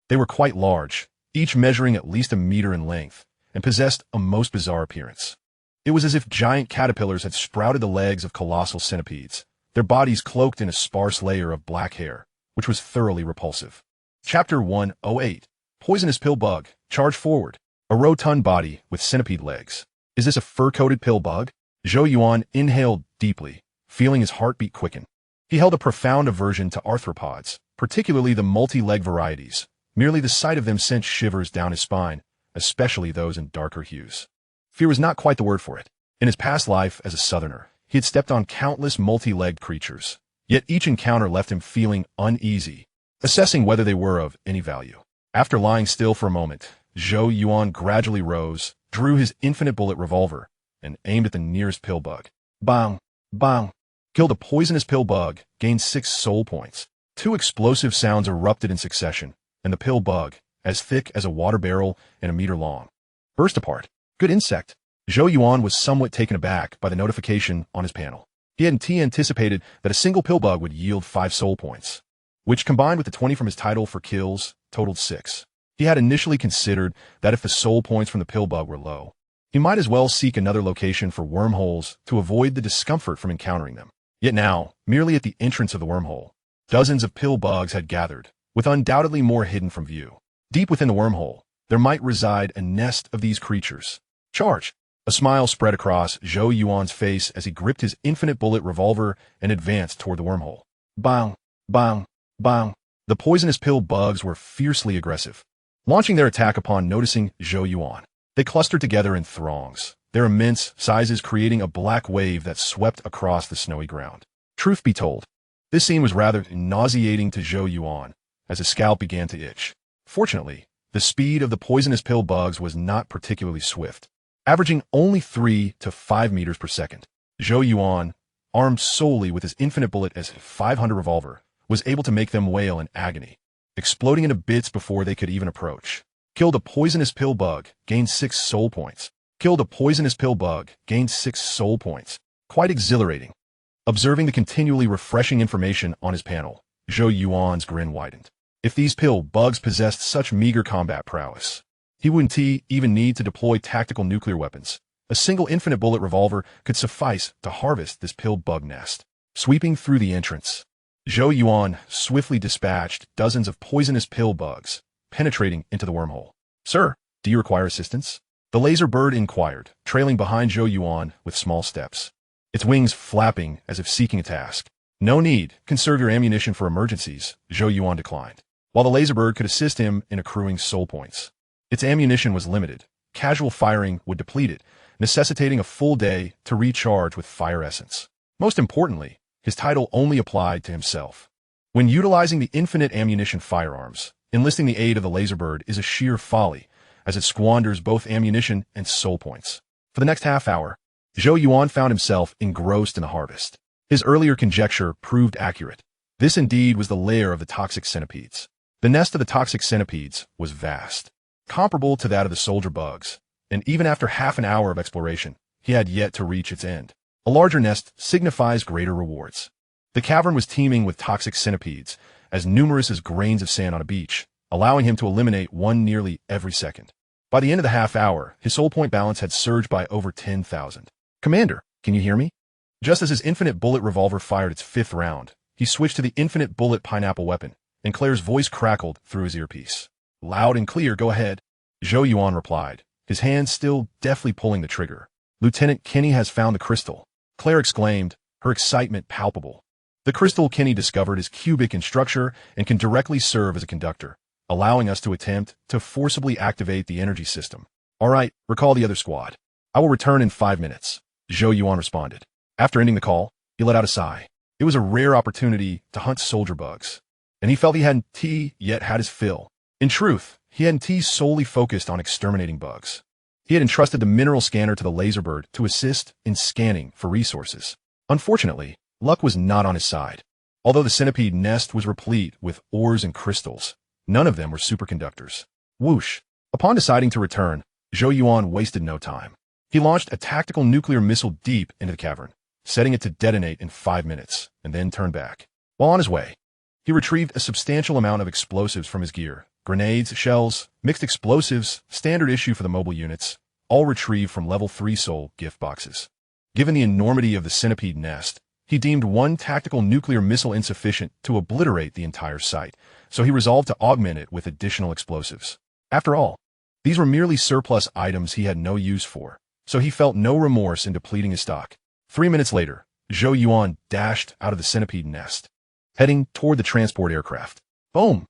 They were quite large, each measuring at least a meter in length, and possessed a most bizarre appearance. It was as if giant caterpillars had sprouted the legs of colossal centipedes, their bodies cloaked in a sparse layer of black hair, which was thoroughly repulsive. Chapter 108. Poisonous Pill Bug. Charge forward. A rotund body with centipede legs. Is this a fur-coated pill bug? Zhou Yuan inhaled deeply, feeling his heartbeat quicken. He held a profound aversion to arthropods, particularly the multi-leg varieties. Merely the sight of them sent shivers down his spine, especially those in darker hues. Fear was not quite the word for it. In his past life as a southerner, he had stepped on countless multi-legged creatures, yet each encounter left him feeling uneasy, assessing whether they were of any value. After lying still for a moment, Zhou Yuan gradually rose, drew his infinite bullet revolver, and aimed at the nearest pill bug. Bang! Bang! Killed a poisonous pill bug, gained 6 soul points. 2 explosive sounds erupted in succession, and the pill bug, as thick as a water barrel and a meter long, burst apart. Good insect. Zhou Yuan was somewhat taken aback by the notification on his panel. He hadn't anticipated that a single pill bug would yield 5 soul points, which combined with the 20 from his title for kills, totaled 6. He had initially considered that if the soul points from the pill bug were low, he might as well seek another location for wormholes to avoid the discomfort from encountering them. Yet now, merely at the entrance of the wormhole, dozens of pill bugs had gathered, with undoubtedly more hidden from view. Deep within the wormhole, there might reside a nest of these creatures. Charge! A smile spread across Zhou Yuan's face as he gripped his infinite bullet revolver and advanced toward the wormhole. Bang! Bang! Bang! The poisonous pill bugs were fiercely aggressive, launching their attack upon noticing Zhou Yuan. They clustered together in throngs, their immense sizes creating a black wave that swept across the snowy ground. Truth be told, this scene was rather nauseating to Zhou Yuan, as his scalp began to itch. Fortunately, the speed of the poisonous pill bugs was not particularly swift, averaging only 3 to 5 meters per second. Zhou Yuan, armed solely with his infinite bullet as 500 revolver, was able to make them wail in agony, exploding into bits before they could even approach. Killed a poisonous pill bug, gained 6 soul points. Killed a poisonous pill bug, gained 6 soul points. Quite exhilarating. Observing the continually refreshing information on his panel, Zhou Yuan's grin widened. If these pill bugs possessed such meager combat prowess, he wouldn't even need to deploy tactical nuclear weapons. A single infinite bullet revolver could suffice to harvest this pill bug nest. Sweeping through the entrance, Zhou Yuan swiftly dispatched dozens of poisonous pill bugs, penetrating into the wormhole. Sir, do you require assistance? The laser bird inquired, trailing behind Zhou Yuan with small steps, its wings flapping as if seeking a task. No need. Conserve your ammunition for emergencies, Zhou Yuan declined. While the laser bird could assist him in accruing soul points, its ammunition was limited. Casual firing would deplete it, necessitating a full day to recharge with fire essence. Most importantly, his title only applied to himself. When utilizing the infinite ammunition firearms, enlisting the aid of the laser bird is a sheer folly, as it squanders both ammunition and soul points. For the next half hour, Zhou Yuan found himself engrossed in the harvest. His earlier conjecture proved accurate. This indeed was the lair of the toxic centipedes. The nest of the toxic centipedes was vast, comparable to that of the soldier bugs, and even after half an hour of exploration, he had yet to reach its end. A larger nest signifies greater rewards. The cavern was teeming with toxic centipedes, as numerous as grains of sand on a beach, allowing him to eliminate one nearly every second. By the end of the half hour, his soul point balance had surged by over 10,000. Commander, can you hear me? Just as his infinite bullet revolver fired its 5th round, he switched to the infinite bullet pineapple weapon, and Claire's voice crackled through his earpiece. Loud and clear, go ahead. Zhou Yuan replied, his hands still deftly pulling the trigger. Lieutenant Kenny has found the crystal. Claire exclaimed, her excitement palpable. The crystal Kenny discovered is cubic in structure and can directly serve as a conductor, allowing us to attempt to forcibly activate the energy system. All right, recall the other squad. I will return in 5 minutes, Zhou Yuan responded. After ending the call, he let out a sigh. It was a rare opportunity to hunt soldier bugs, and he felt he hadn't yet had his fill. In truth, he hadn't solely focused on exterminating bugs. He had entrusted the mineral scanner to the laser bird to assist in scanning for resources. Unfortunately, luck was not on his side. Although the centipede nest was replete with ores and crystals, none of them were superconductors. Whoosh! Upon deciding to return, Zhou Yuan wasted no time. He launched a tactical nuclear missile deep into the cavern, setting it to detonate in 5 minutes, and then turned back. While on his way, he retrieved a substantial amount of explosives from his gear. Grenades, shells, mixed explosives, standard issue for the mobile units, all retrieved from level 3 soul gift boxes. Given the enormity of the centipede nest, he deemed one tactical nuclear missile insufficient to obliterate the entire site, so he resolved to augment it with additional explosives. After all, these were merely surplus items he had no use for, so he felt no remorse in depleting his stock. 3 minutes later, Zhou Yuan dashed out of the centipede nest, heading toward the transport aircraft. Boom!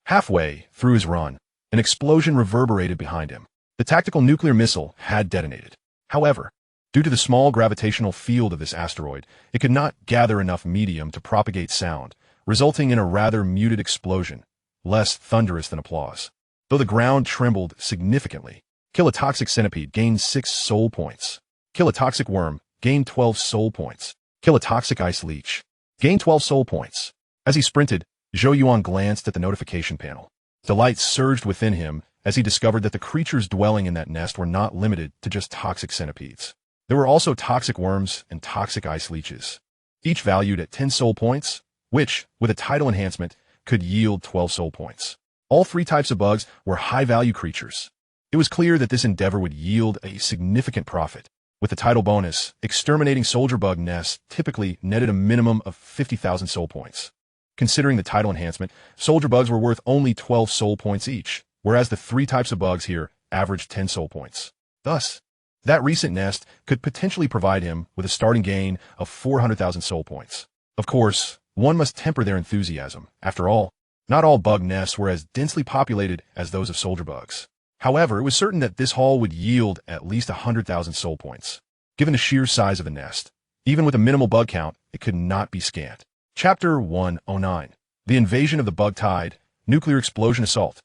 Halfway through his run, an explosion reverberated behind him. The tactical nuclear missile had detonated. However, due to the small gravitational field of this asteroid, it could not gather enough medium to propagate sound, resulting in a rather muted explosion, less thunderous than applause. Though the ground trembled significantly, Kill a Toxic Centipede gained 6 soul points. Kill a Toxic Worm gained 12 soul points. Kill a Toxic Ice Leech gained 12 soul points. As he sprinted, Zhou Yuan glanced at the notification panel. Delight surged within him as he discovered that the creatures dwelling in that nest were not limited to just toxic centipedes. There were also toxic worms and toxic ice leeches, each valued at 10 soul points, which, with a title enhancement, could yield 12 soul points. All 3 types of bugs were high-value creatures. It was clear that this endeavor would yield a significant profit. With the title bonus, exterminating soldier bug nests typically netted a minimum of 50,000 soul points. Considering the title enhancement, soldier bugs were worth only 12 soul points each, whereas the 3 types of bugs here averaged 10 soul points. Thus, that recent nest could potentially provide him with a starting gain of 400,000 soul points. Of course, one must temper their enthusiasm. After all, not all bug nests were as densely populated as those of soldier bugs. However, it was certain that this haul would yield at least 100,000 soul points. Given the sheer size of the nest, even with a minimal bug count, it could not be scant. Chapter 109. The Invasion of the Bug Tide, Nuclear Explosion Assault.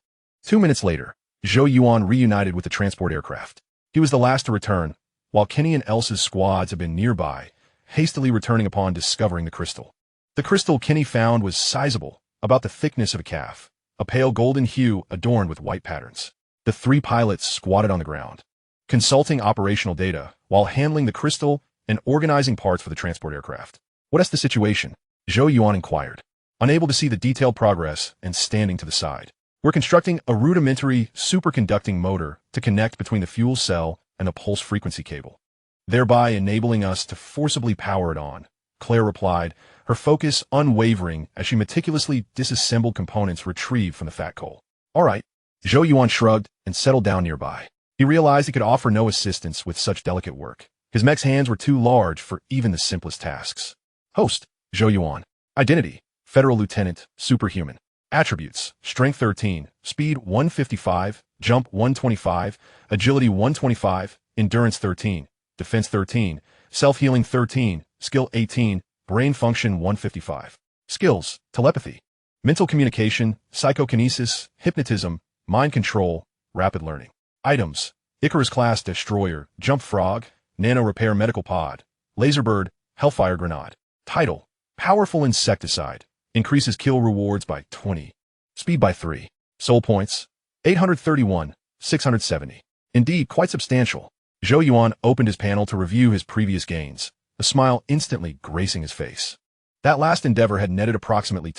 2 minutes later, Zhou Yuan reunited with the transport aircraft. He was the last to return, while Kenny and Elsa's squads had been nearby, hastily returning upon discovering the crystal. The crystal Kenny found was sizable, about the thickness of a calf, a pale golden hue adorned with white patterns. The 3 pilots squatted on the ground, consulting operational data while handling the crystal and organizing parts for the transport aircraft. What is the situation? Zhou Yuan inquired, unable to see the detailed progress and standing to the side. We're constructing a rudimentary superconducting motor to connect between the fuel cell and the pulse frequency cable, thereby enabling us to forcibly power it on, Claire replied, her focus unwavering as she meticulously disassembled components retrieved from the fat coal. All right, Zhou Yuan shrugged and settled down nearby. He realized he could offer no assistance with such delicate work. His mech's hands were too large for even the simplest tasks. Host, Zhou Yuan. Identity, Federal Lieutenant, Superhuman. Attributes, Strength 13, Speed 155, Jump 125, Agility 125, Endurance 13, Defense 13, Self-Healing 13, Skill 18, Brain Function 155. Skills, Telepathy, Mental Communication, Psychokinesis, Hypnotism, Mind Control, Rapid Learning. Items, Icarus-class Destroyer, Jump Frog, Nano Repair Medical Pod, Laserbird, Hellfire Grenade. Title, Powerful Insecticide. Increases kill rewards by 20. Speed by 3. Soul points, 831, 670. Indeed, quite substantial. Zhou Yuan opened his panel to review his previous gains, a smile instantly gracing his face. That last endeavor had netted approximately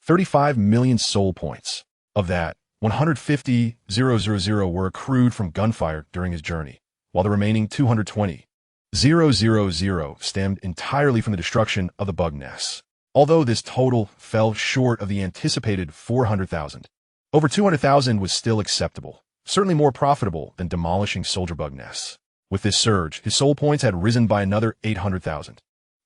35 million soul points. Of that, 150,000 were accrued from gunfire during his journey, while the remaining 220,000 stemmed entirely from the destruction of the bug nests. Although this total fell short of the anticipated 400,000. Over 200,000 was still acceptable, certainly more profitable than demolishing soldier bug nests. With this surge, his soul points had risen by another 800,000.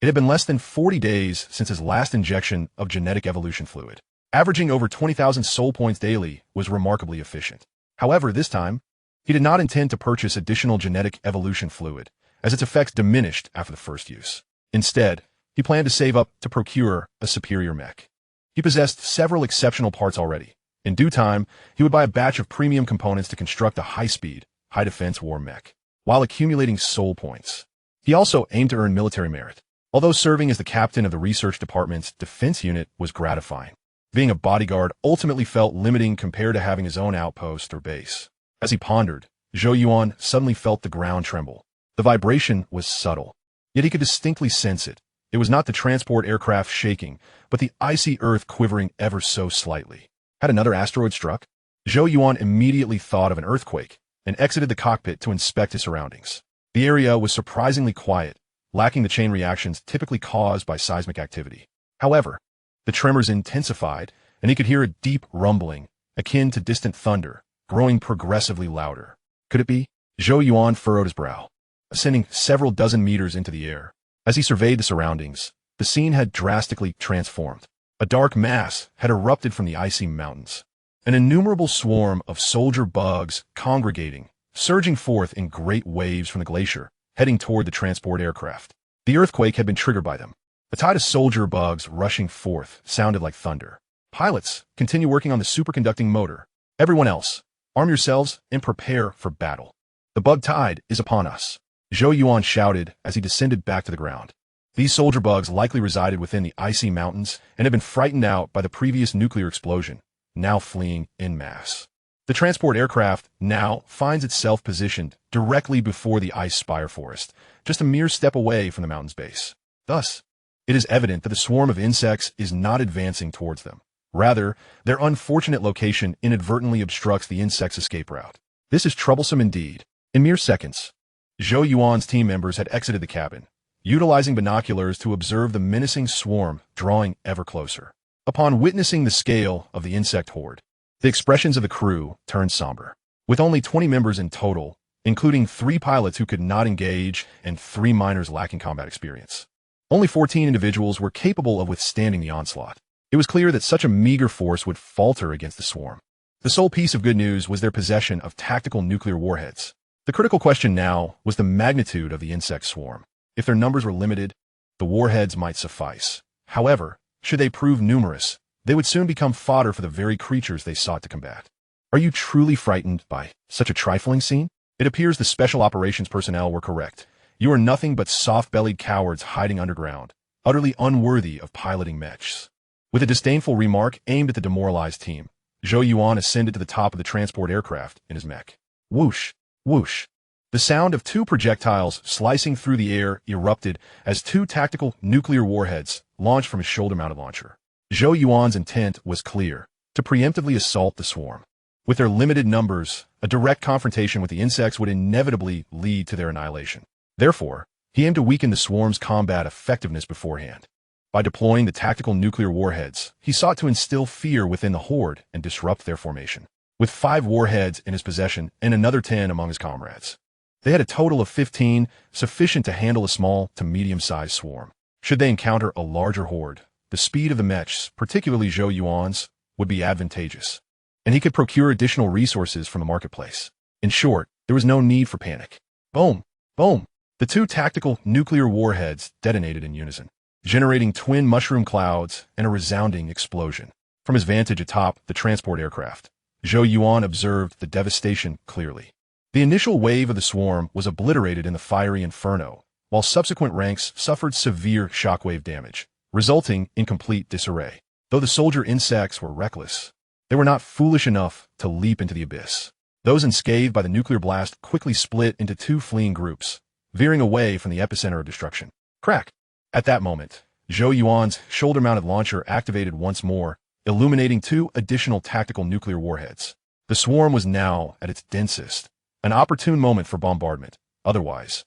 It had been less than 40 days since his last injection of genetic evolution fluid. Averaging over 20,000 soul points daily was remarkably efficient. However, this time, he did not intend to purchase additional genetic evolution fluid, as its effects diminished after the first use. Instead, he planned to save up to procure a superior mech. He possessed several exceptional parts already. In due time, he would buy a batch of premium components to construct a high-speed, high-defense war mech, while accumulating soul points. He also aimed to earn military merit. Although serving as the captain of the research department's defense unit was gratifying, being a bodyguard ultimately felt limiting compared to having his own outpost or base. As he pondered, Zhou Yuan suddenly felt the ground tremble. The vibration was subtle, yet he could distinctly sense it. It was not the transport aircraft shaking, but the icy earth quivering ever so slightly. Had another asteroid struck? Zhou Yuan immediately thought of an earthquake and exited the cockpit to inspect his surroundings. The area was surprisingly quiet, lacking the chain reactions typically caused by seismic activity. However, the tremors intensified, and he could hear a deep rumbling, akin to distant thunder, growing progressively louder. Could it be? Zhou Yuan furrowed his brow, ascending several dozen meters into the air. As he surveyed the surroundings, the scene had drastically transformed. A dark mass had erupted from the icy mountains. An innumerable swarm of soldier bugs congregating, surging forth in great waves from the glacier, heading toward the transport aircraft. The earthquake had been triggered by them. A tide of soldier bugs rushing forth sounded like thunder. Pilots, continue working on the superconducting motor. Everyone else, arm yourselves and prepare for battle. The bug tide is upon us. Zhou Yuan shouted as he descended back to the ground. These soldier bugs likely resided within the icy mountains and had been frightened out by the previous nuclear explosion, now fleeing en masse. The transport aircraft now finds itself positioned directly before the ice spire forest, just a mere step away from the mountain's base. Thus, it is evident that the swarm of insects is not advancing towards them. Rather, their unfortunate location inadvertently obstructs the insect's escape route. This is troublesome indeed. In mere seconds, Zhou Yuan's team members had exited the cabin, utilizing binoculars to observe the menacing swarm drawing ever closer. Upon witnessing the scale of the insect horde, the expressions of the crew turned somber. With only 20 members in total, including 3 pilots who could not engage and 3 miners lacking combat experience, only 14 individuals were capable of withstanding the onslaught. It was clear that such a meager force would falter against the swarm. The sole piece of good news was their possession of tactical nuclear warheads. The critical question now was the magnitude of the insect swarm. If their numbers were limited, the warheads might suffice. However, should they prove numerous, they would soon become fodder for the very creatures they sought to combat. Are you truly frightened by such a trifling scene? It appears the special operations personnel were correct. You are nothing but soft-bellied cowards hiding underground, utterly unworthy of piloting mechs. With a disdainful remark aimed at the demoralized team, Zhou Yuan ascended to the top of the transport aircraft in his mech. Whoosh! Whoosh! The sound of 2 projectiles slicing through the air erupted as 2 tactical nuclear warheads launched from his shoulder-mounted launcher. Zhou Yuan's intent was clear, to preemptively assault the swarm. With their limited numbers, a direct confrontation with the insects would inevitably lead to their annihilation. Therefore, he aimed to weaken the swarm's combat effectiveness beforehand. By deploying the tactical nuclear warheads, he sought to instill fear within the horde and disrupt their formation. With 5 warheads in his possession and another 10 among his comrades, they had a total of 15, sufficient to handle a small to medium-sized swarm. Should they encounter a larger horde, the speed of the mechs, particularly Zhou Yuan's, would be advantageous, and he could procure additional resources from the marketplace. In short, there was no need for panic. Boom! Boom! The 2 tactical nuclear warheads detonated in unison, generating twin mushroom clouds and a resounding explosion. From his vantage atop the transport aircraft, Zhou Yuan observed the devastation clearly. The initial wave of the swarm was obliterated in the fiery inferno, while subsequent ranks suffered severe shockwave damage, resulting in complete disarray. Though the soldier insects were reckless, they were not foolish enough to leap into the abyss. Those unscathed by the nuclear blast quickly split into 2 fleeing groups, veering away from the epicenter of destruction. Crack! At that moment, Zhou Yuan's shoulder-mounted launcher activated once more, illuminating 2 additional tactical nuclear warheads. The swarm was now at its densest, an opportune moment for bombardment. Otherwise,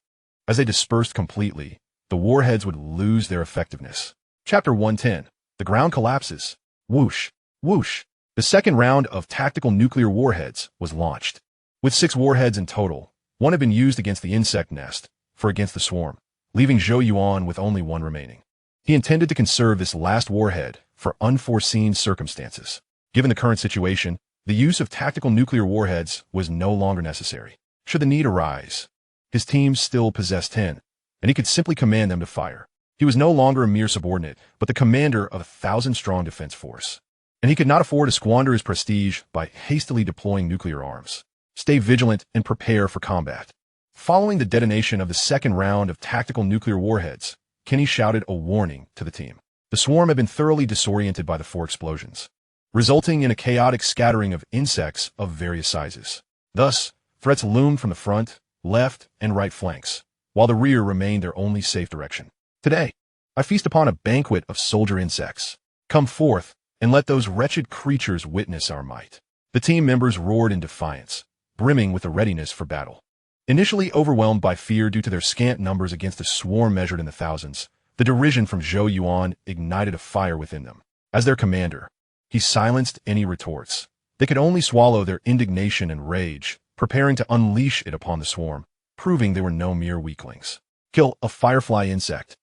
as they dispersed completely, the warheads would lose their effectiveness. Chapter 110. The ground collapses. Whoosh, whoosh. The second round of tactical nuclear warheads was launched. With 6 warheads in total, 1 had been used against the insect nest, against the swarm, leaving Zhou Yuan with only 1 remaining. He intended to conserve this last warhead for unforeseen circumstances. Given the current situation, the use of tactical nuclear warheads was no longer necessary. Should the need arise, his team still possessed 10, and he could simply command them to fire. He was no longer a mere subordinate, but the commander of a 1,000-strong defense force. And he could not afford to squander his prestige by hastily deploying nuclear arms. Stay vigilant and prepare for combat. Following the detonation of the second round of tactical nuclear warheads, Kenny shouted a warning to the team. The swarm had been thoroughly disoriented by the 4 explosions, resulting in a chaotic scattering of insects of various sizes. Thus, threats loomed from the front, left, and right flanks, while the rear remained their only safe direction. Today, I feast upon a banquet of soldier insects. Come forth, and let those wretched creatures witness our might. The team members roared in defiance, brimming with a readiness for battle. Initially overwhelmed by fear due to their scant numbers against a swarm measured in the thousands, the derision from Zhou Yuan ignited a fire within them. As their commander, he silenced any retorts. They could only swallow their indignation and rage, preparing to unleash it upon the swarm, proving they were no mere weaklings. Kill a firefly insect.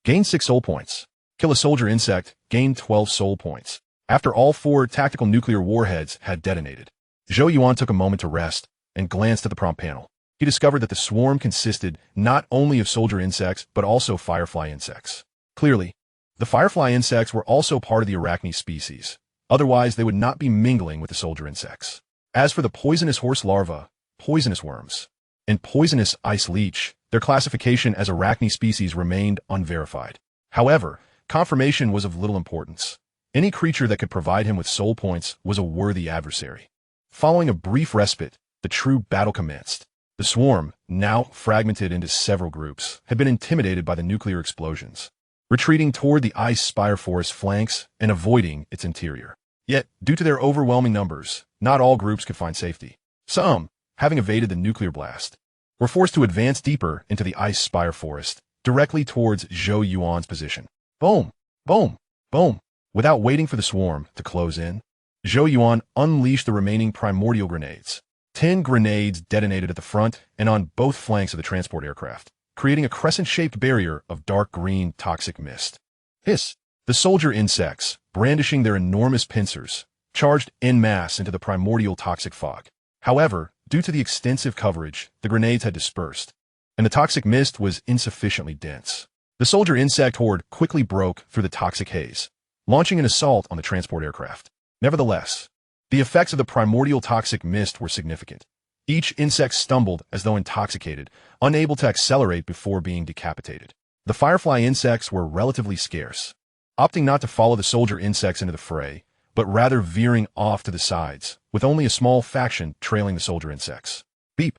Gain 6 soul points. Kill a soldier insect. Gain 12 soul points. After all 4 tactical nuclear warheads had detonated, Zhou Yuan took a moment to rest and glanced at the prompt panel. He discovered that the swarm consisted not only of soldier insects, but also firefly insects. Clearly, the firefly insects were also part of the arachne species. Otherwise, they would not be mingling with the soldier insects. As for the poisonous horse larvae, poisonous worms, and poisonous ice leech, their classification as arachne species remained unverified. However, confirmation was of little importance. Any creature that could provide him with soul points was a worthy adversary. Following a brief respite, the true battle commenced. The swarm, now fragmented into several groups, had been intimidated by the nuclear explosions, retreating toward the ice spire forest flanks and avoiding its interior. Yet, due to their overwhelming numbers, not all groups could find safety. Some, having evaded the nuclear blast, were forced to advance deeper into the ice spire forest, directly towards Zhou Yuan's position. Boom! Boom! Boom! Without waiting for the swarm to close in, Zhou Yuan unleashed the remaining primordial grenades. 10 grenades detonated at the front and on both flanks of the transport aircraft, creating a crescent-shaped barrier of dark green toxic mist. Hiss! The soldier insects, brandishing their enormous pincers, charged en masse into the primordial toxic fog. However, due to the extensive coverage, the grenades had dispersed, and the toxic mist was insufficiently dense. The soldier insect horde quickly broke through the toxic haze, launching an assault on the transport aircraft. Nevertheless, the effects of the primordial toxic mist were significant. Each insect stumbled as though intoxicated, unable to accelerate before being decapitated. The firefly insects were relatively scarce, opting not to follow the soldier insects into the fray, but rather veering off to the sides, with only a small faction trailing the soldier insects. Beep!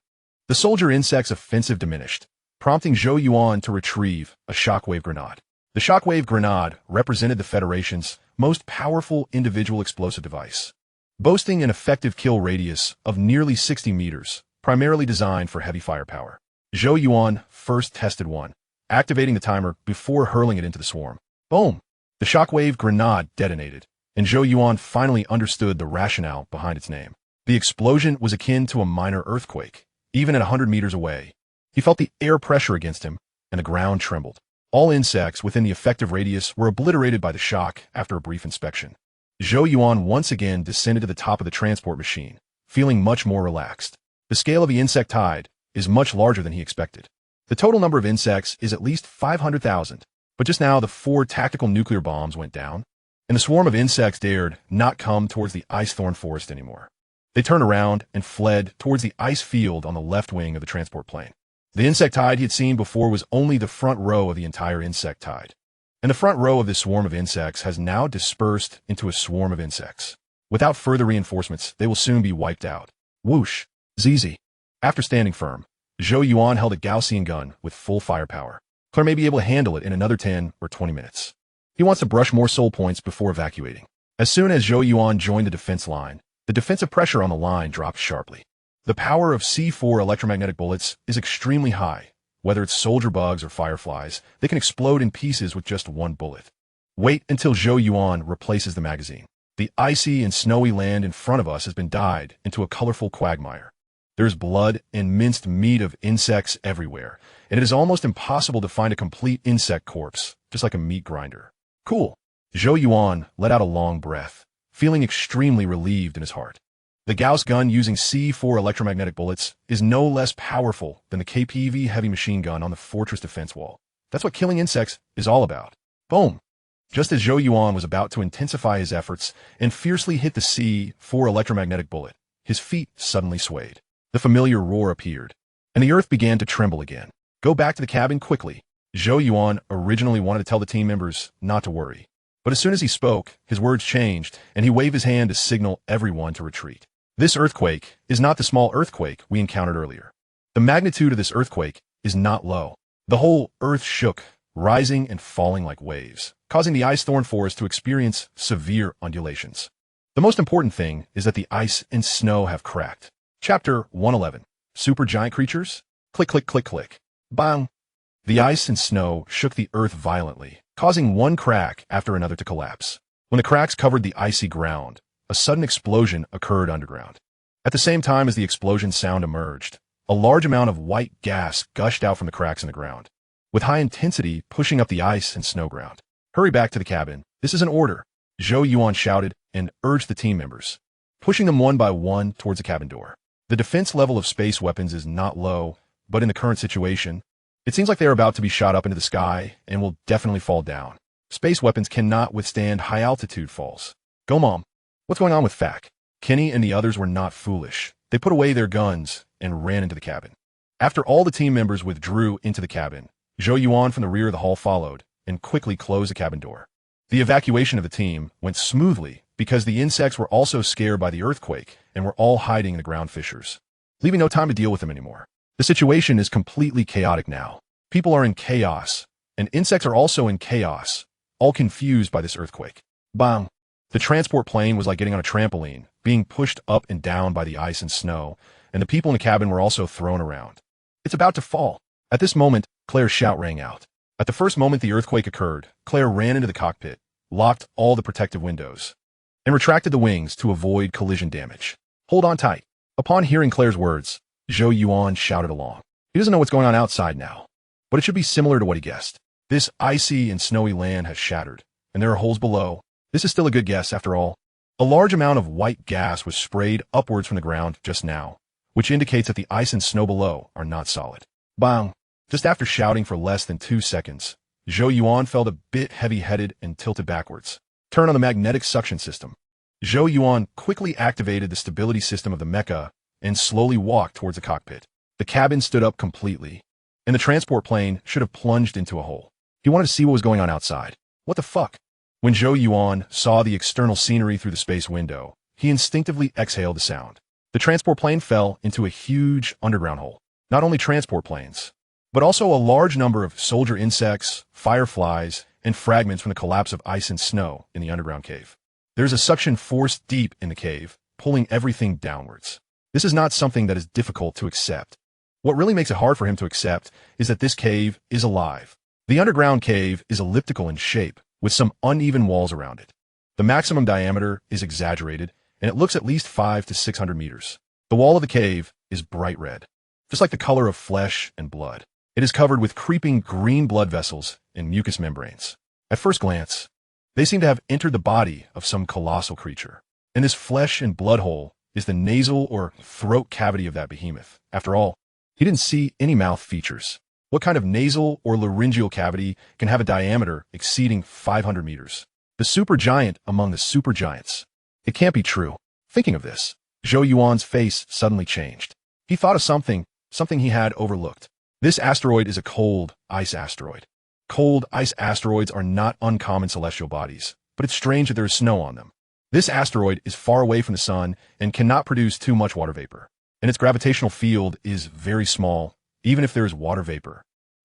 The soldier insects' offensive diminished, prompting Zhou Yuan to retrieve a shockwave grenade. The shockwave grenade represented the Federation's most powerful individual explosive device, boasting an effective kill radius of nearly 60 meters, primarily designed for heavy firepower. Zhou Yuan first tested one, activating the timer before hurling it into the swarm. Boom! The shockwave grenade detonated, and Zhou Yuan finally understood the rationale behind its name. The explosion was akin to a minor earthquake, even at 100 meters away. He felt the air pressure against him, and the ground trembled. All insects within the effective radius were obliterated by the shock after a brief inspection. Zhou Yuan once again descended to the top of the transport machine, feeling much more relaxed. The scale of the insect tide is much larger than he expected. The total number of insects is at least 500,000, but just now the 4 tactical nuclear bombs went down, and the swarm of insects dared not come towards the ice thorn forest anymore. They turned around and fled towards the ice field on the left wing of the transport plane. The insect tide he had seen before was only the front row of the entire insect tide, and the front row of this swarm of insects has now dispersed into a swarm of insects. Without further reinforcements, they will soon be wiped out. Whoosh! ZZ. After standing firm, Zhou Yuan held a Gaussian gun with full firepower. Claire may be able to handle it in another 10 or 20 minutes. He wants to brush more soul points before evacuating. As soon as Zhou Yuan joined the defense line, The defensive pressure on the line dropped sharply. The power of C4 electromagnetic bullets is extremely high. Whether it's soldier bugs or fireflies, they can explode in pieces with just one bullet. Wait until Zhou Yuan replaces the magazine. The icy and snowy land in front of us has been dyed into a colorful quagmire. There's blood and minced meat of insects everywhere, and it is almost impossible to find a complete insect corpse, just like a meat grinder. Cool. Zhou Yuan let out a long breath, feeling extremely relieved in his heart. The Gauss gun using C4 electromagnetic bullets is no less powerful than the KPV heavy machine gun on the fortress defense wall. That's what killing insects is all about. Boom! Just as Zhou Yuan was about to intensify his efforts and fiercely hit the C4 electromagnetic bullet, his feet suddenly swayed. The familiar roar appeared, and the earth began to tremble again. Go back to the cabin quickly. Zhou Yuan originally wanted to tell the team members not to worry. But as soon as he spoke, his words changed, and he waved his hand to signal everyone to retreat. This earthquake is not the small earthquake we encountered earlier. The magnitude of this earthquake is not low. The whole earth shook, rising and falling like waves, causing the ice thorn forest to experience severe undulations. The most important thing is that the ice and snow have cracked. Chapter 111. Super Giant Creatures? Click, click, click, click. Bang! The ice and snow shook the earth violently, causing one crack after another to collapse. When the cracks covered the icy ground, a sudden explosion occurred underground. At the same time as the explosion sound emerged, a large amount of white gas gushed out from the cracks in the ground, with high intensity pushing up the ice and snow ground. Hurry back to the cabin. This is an order, Zhou Yuan shouted and urged the team members, pushing them one by one towards the cabin door. The defense level of space weapons is not low, but in the current situation, it seems like they are about to be shot up into the sky and will definitely fall down. Space weapons cannot withstand high-altitude falls. Go, Mom. What's going on with FAC? Kenny and the others were not foolish. They put away their guns and ran into the cabin. After all the team members withdrew into the cabin, Zhou Yuan from the rear of the hall followed and quickly closed the cabin door. The evacuation of the team went smoothly because the insects were also scared by the earthquake and were all hiding in the ground fissures, leaving no time to deal with them anymore. The situation is completely chaotic now. People are in chaos, and insects are also in chaos, all confused by this earthquake. Bang! The transport plane was like getting on a trampoline, being pushed up and down by the ice and snow, and the people in the cabin were also thrown around. It's about to fall. At this moment, Claire's shout rang out. At the first moment the earthquake occurred, Claire ran into the cockpit, locked all the protective windows, and retracted the wings to avoid collision damage. Hold on tight. Upon hearing Claire's words, Zhou Yuan shouted along. He doesn't know what's going on outside now, but it should be similar to what he guessed. This icy and snowy land has shattered, and there are holes below. This is still a good guess, after all. A large amount of white gas was sprayed upwards from the ground just now, which indicates that the ice and snow below are not solid. Bang! Just after shouting for less than 2 seconds, Zhou Yuan felt a bit heavy-headed and tilted backwards. Turn on the magnetic suction system. Zhou Yuan quickly activated the stability system of the mecha and slowly walked towards the cockpit. The cabin stood up completely, and the transport plane should have plunged into a hole. He wanted to see what was going on outside. What the fuck? When Zhou Yuan saw the external scenery through the space window, he instinctively exhaled the sound. The transport plane fell into a huge underground hole. Not only transport planes, but also a large number of soldier insects, fireflies, and fragments from the collapse of ice and snow in the underground cave. There's a suction force deep in the cave, pulling everything downwards. This is not something that is difficult to accept. What really makes it hard for him to accept is that this cave is alive. The underground cave is elliptical in shape, with some uneven walls around it. The maximum diameter is exaggerated, and it looks at least 500 to 600 meters. The wall of the cave is bright red, just like the color of flesh and blood. It is covered with creeping green blood vessels and mucous membranes. At first glance, they seem to have entered the body of some colossal creature. And this flesh and blood hole is the nasal or throat cavity of that behemoth. After all, he didn't see any mouth features. What kind of nasal or laryngeal cavity can have a diameter exceeding 500 meters? The supergiant among the supergiants. It can't be true. Thinking of this, Zhou Yuan's face suddenly changed. He thought of something he had overlooked. This asteroid is a cold ice asteroid. Cold ice asteroids are not uncommon celestial bodies, but it's strange that there is snow on them. This asteroid is far away from the sun and cannot produce too much water vapor, and its gravitational field is very small. Even if there is water vapor,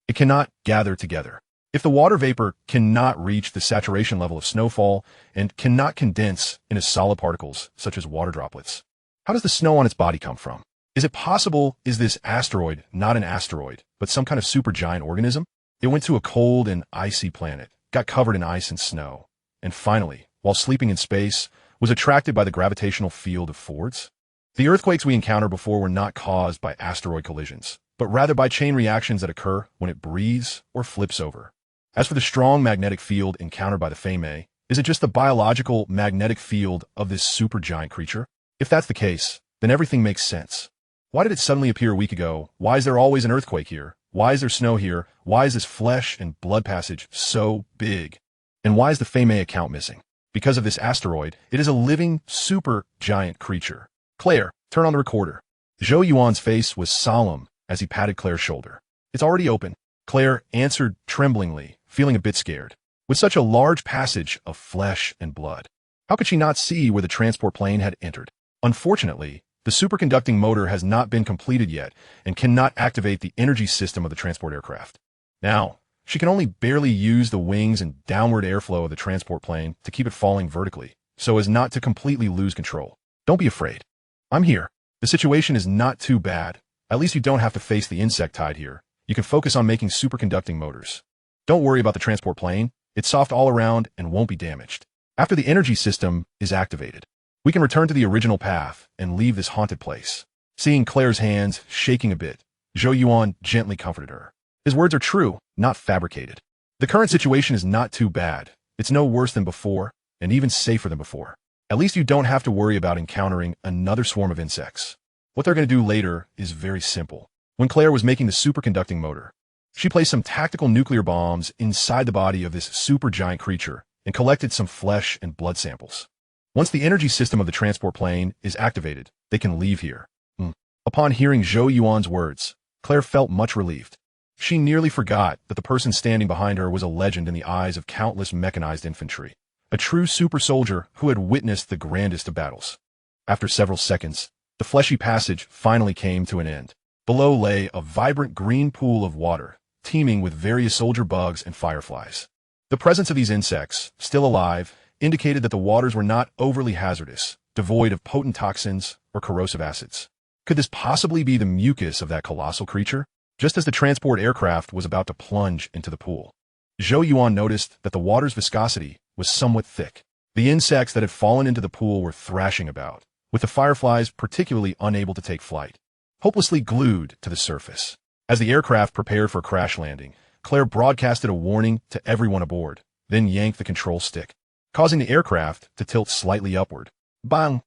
it cannot gather together. If the water vapor cannot reach the saturation level of snowfall and cannot condense into solid particles such as water droplets, how does the snow on its body come from? Is it possible is this asteroid not an asteroid, but some kind of supergiant organism? It went to a cold and icy planet, got covered in ice and snow, and finally, while sleeping in space, was attracted by the gravitational field of Ford's? The earthquakes we encounter before were not caused by asteroid collisions, but rather by chain reactions that occur when it breathes or flips over. As for the strong magnetic field encountered by the Fame, is it just the biological magnetic field of this supergiant creature? If that's the case, then everything makes sense. Why did it suddenly appear a week ago? Why is there always an earthquake here? Why is there snow here? Why is this flesh and blood passage so big? And why is the Fame account missing? Because of this asteroid, it is a living supergiant creature. Claire, turn on the recorder. Zhou Yuan's face was solemn as he patted Claire's shoulder. It's already open. Claire answered tremblingly, feeling a bit scared. With such a large passage of flesh and blood, how could she not see where the transport plane had entered? Unfortunately, the superconducting motor has not been completed yet and cannot activate the energy system of the transport aircraft. Now, she can only barely use the wings and downward airflow of the transport plane to keep it falling vertically, so as not to completely lose control. Don't be afraid. I'm here. The situation is not too bad. At least you don't have to face the insect tide here. You can focus on making superconducting motors. Don't worry about the transport plane. It's soft all around and won't be damaged. After the energy system is activated, we can return to the original path and leave this haunted place. Seeing Claire's hands shaking a bit, Zhou Yuan gently comforted her. His words are true, not fabricated. The current situation is not too bad. It's no worse than before, and even safer than before. At least you don't have to worry about encountering another swarm of insects. What they're going to do later is very simple. When Claire was making the superconducting motor, she placed some tactical nuclear bombs inside the body of this supergiant creature and collected some flesh and blood samples. Once the energy system of the transport plane is activated, they can leave here. Upon hearing Zhou Yuan's words, Claire felt much relieved. She nearly forgot that the person standing behind her was a legend in the eyes of countless mechanized infantry, a true super soldier who had witnessed the grandest of battles. After several seconds, the fleshy passage finally came to an end. Below lay a vibrant green pool of water, teeming with various soldier bugs and fireflies. The presence of these insects, still alive, indicated that the waters were not overly hazardous, devoid of potent toxins or corrosive acids. Could this possibly be the mucus of that colossal creature? Just as the transport aircraft was about to plunge into the pool, Zhou Yuan noticed that the water's viscosity was somewhat thick. The insects that had fallen into the pool were thrashing about, with the fireflies particularly unable to take flight, hopelessly glued to the surface. As the aircraft prepared for a crash landing, Claire broadcasted a warning to everyone aboard, then yanked the control stick, causing the aircraft to tilt slightly upward. Bang!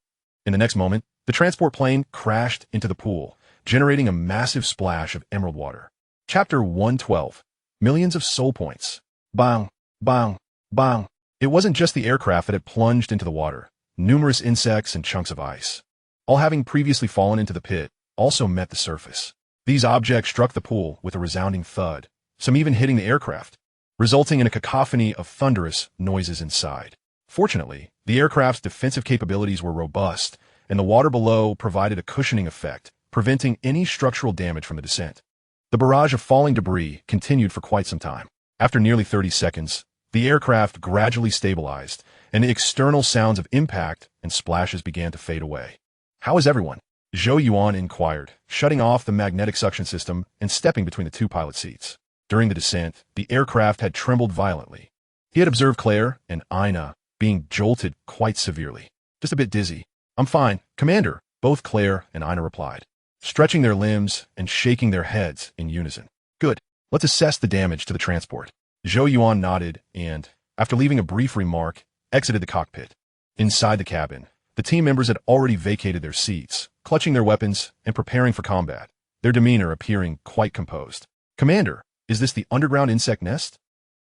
In the next moment, the transport plane crashed into the pool, generating a massive splash of emerald water. Chapter 112. Millions of soul points. Bang! Bang! Bang! It wasn't just the aircraft that had plunged into the water. Numerous insects and chunks of ice, all having previously fallen into the pit, also met the surface. These objects struck the pool with a resounding thud, some even hitting the aircraft, resulting in a cacophony of thunderous noises inside. Fortunately, the aircraft's defensive capabilities were robust, and the water below provided a cushioning effect, preventing any structural damage from the descent. The barrage of falling debris continued for quite some time. After nearly 30 seconds, the aircraft gradually stabilized, and the external sounds of impact and splashes began to fade away. "How is everyone?" Zhou Yuan inquired, shutting off the magnetic suction system and stepping between the two pilot seats. During the descent, the aircraft had trembled violently. He had observed Claire and Ina being jolted quite severely. "Just a bit dizzy." "I'm fine, Commander," both Claire and Ina replied, stretching their limbs and shaking their heads in unison. "Good. Let's assess the damage to the transport." Zhou Yuan nodded and, after leaving a brief remark, exited the cockpit. Inside the cabin, the team members had already vacated their seats, clutching their weapons and preparing for combat, their demeanor appearing quite composed. "Commander, is this the underground insect nest?"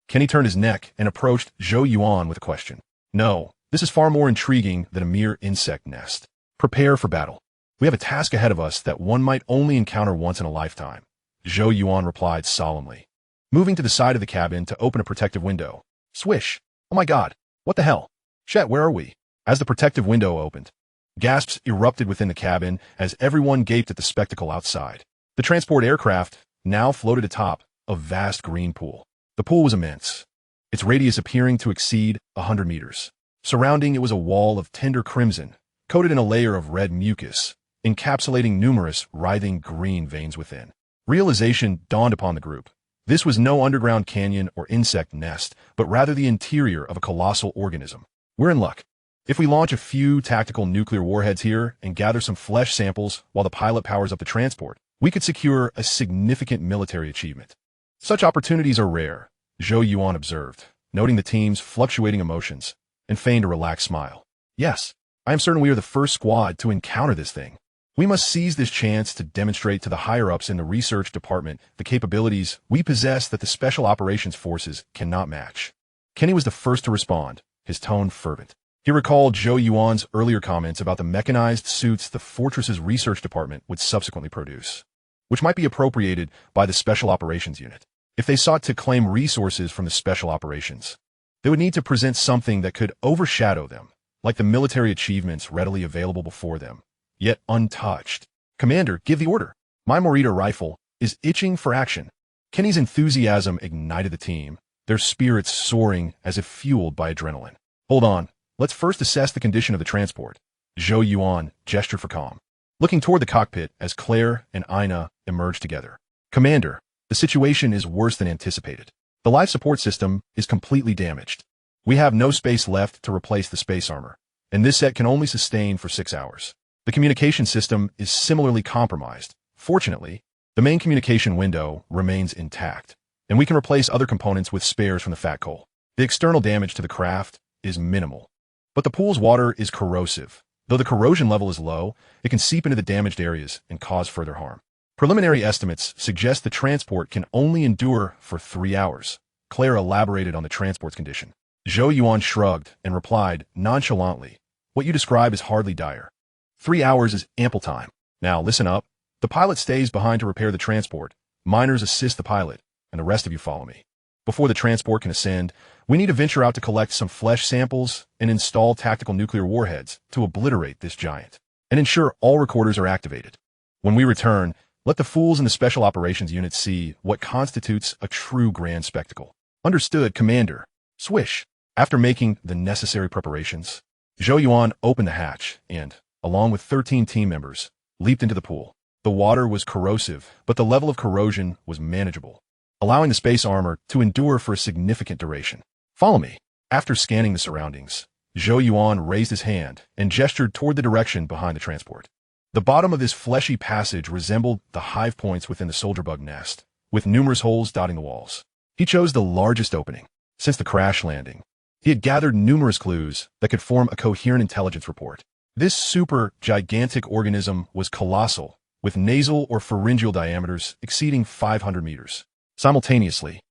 Kenny turned his neck and approached Zhou Yuan with a question. "No, this is far more intriguing than a mere insect nest. Prepare for battle. We have a task ahead of us that one might only encounter once in a lifetime," Zhou Yuan replied solemnly, moving to the side of the cabin to open a protective window. Swish! "Oh my god! What the hell? Chet, where are we?" As the protective window opened, gasps erupted within the cabin as everyone gaped at the spectacle outside. The transport aircraft now floated atop a vast green pool. The pool was immense, its radius appearing to exceed 100 meters. Surrounding it was a wall of tender crimson, coated in a layer of red mucus, encapsulating numerous writhing green veins within. Realization dawned upon the group. This was no underground canyon or insect nest, but rather the interior of a colossal organism. We're in luck. If we launch a few tactical nuclear warheads here and gather some flesh samples while the pilot powers up the transport, we could secure a significant military achievement. Such opportunities are rare, Zhou Yuan observed, noting the team's fluctuating emotions, and feigned a relaxed smile. Yes, I am certain we are the first squad to encounter this thing. We must seize this chance to demonstrate to the higher-ups in the research department the capabilities we possess that the Special Operations Forces cannot match. Kenny was the first to respond, his tone fervent. He recalled Zhou Yuan's earlier comments about the mechanized suits the Fortress's research department would subsequently produce, which might be appropriated by the Special Operations Unit. If they sought to claim resources from the Special Operations, they would need to present something that could overshadow them, like the military achievements readily available before them, yet untouched. Commander, give the order. My Morita rifle is itching for action. Kenny's enthusiasm ignited the team, their spirits soaring as if fueled by adrenaline. Hold on. Let's first assess the condition of the transport. Zhou Yuan gestured for calm, looking toward the cockpit as Claire and Ina emerged together. Commander, the situation is worse than anticipated. The life support system is completely damaged. We have no space left to replace the space armor, and this set can only sustain for 6 hours. The communication system is similarly compromised. Fortunately, the main communication window remains intact, and we can replace other components with spares from the fat coal. The external damage to the craft is minimal, but the pool's water is corrosive. Though the corrosion level is low, it can seep into the damaged areas and cause further harm. Preliminary estimates suggest the transport can only endure for 3 hours. Claire elaborated on the transport's condition. Zhou Yuan shrugged and replied nonchalantly, "What you describe is hardly dire. 3 hours is ample time. Now listen up. The pilot stays behind to repair the transport. Miners assist the pilot, and the rest of you follow me. Before the transport can ascend, we need to venture out to collect some flesh samples and install tactical nuclear warheads to obliterate this giant, and ensure all recorders are activated. When we return, let the fools in the Special Operations Unit see what constitutes a true grand spectacle." Understood, Commander. Swish. After making the necessary preparations, Zhou Yuan opened the hatch and, along with 13 team members, leaped into the pool. The water was corrosive, but the level of corrosion was manageable, allowing the space armor to endure for a significant duration. Follow me. After scanning the surroundings, Zhou Yuan raised his hand and gestured toward the direction behind the transport. The bottom of this fleshy passage resembled the hive points within the soldier bug nest, with numerous holes dotting the walls. He chose the largest opening. Since the crash landing, he had gathered numerous clues that could form a coherent intelligence report. This super gigantic organism was colossal, with nasal or pharyngeal diameters exceeding 500 meters. Simultaneously,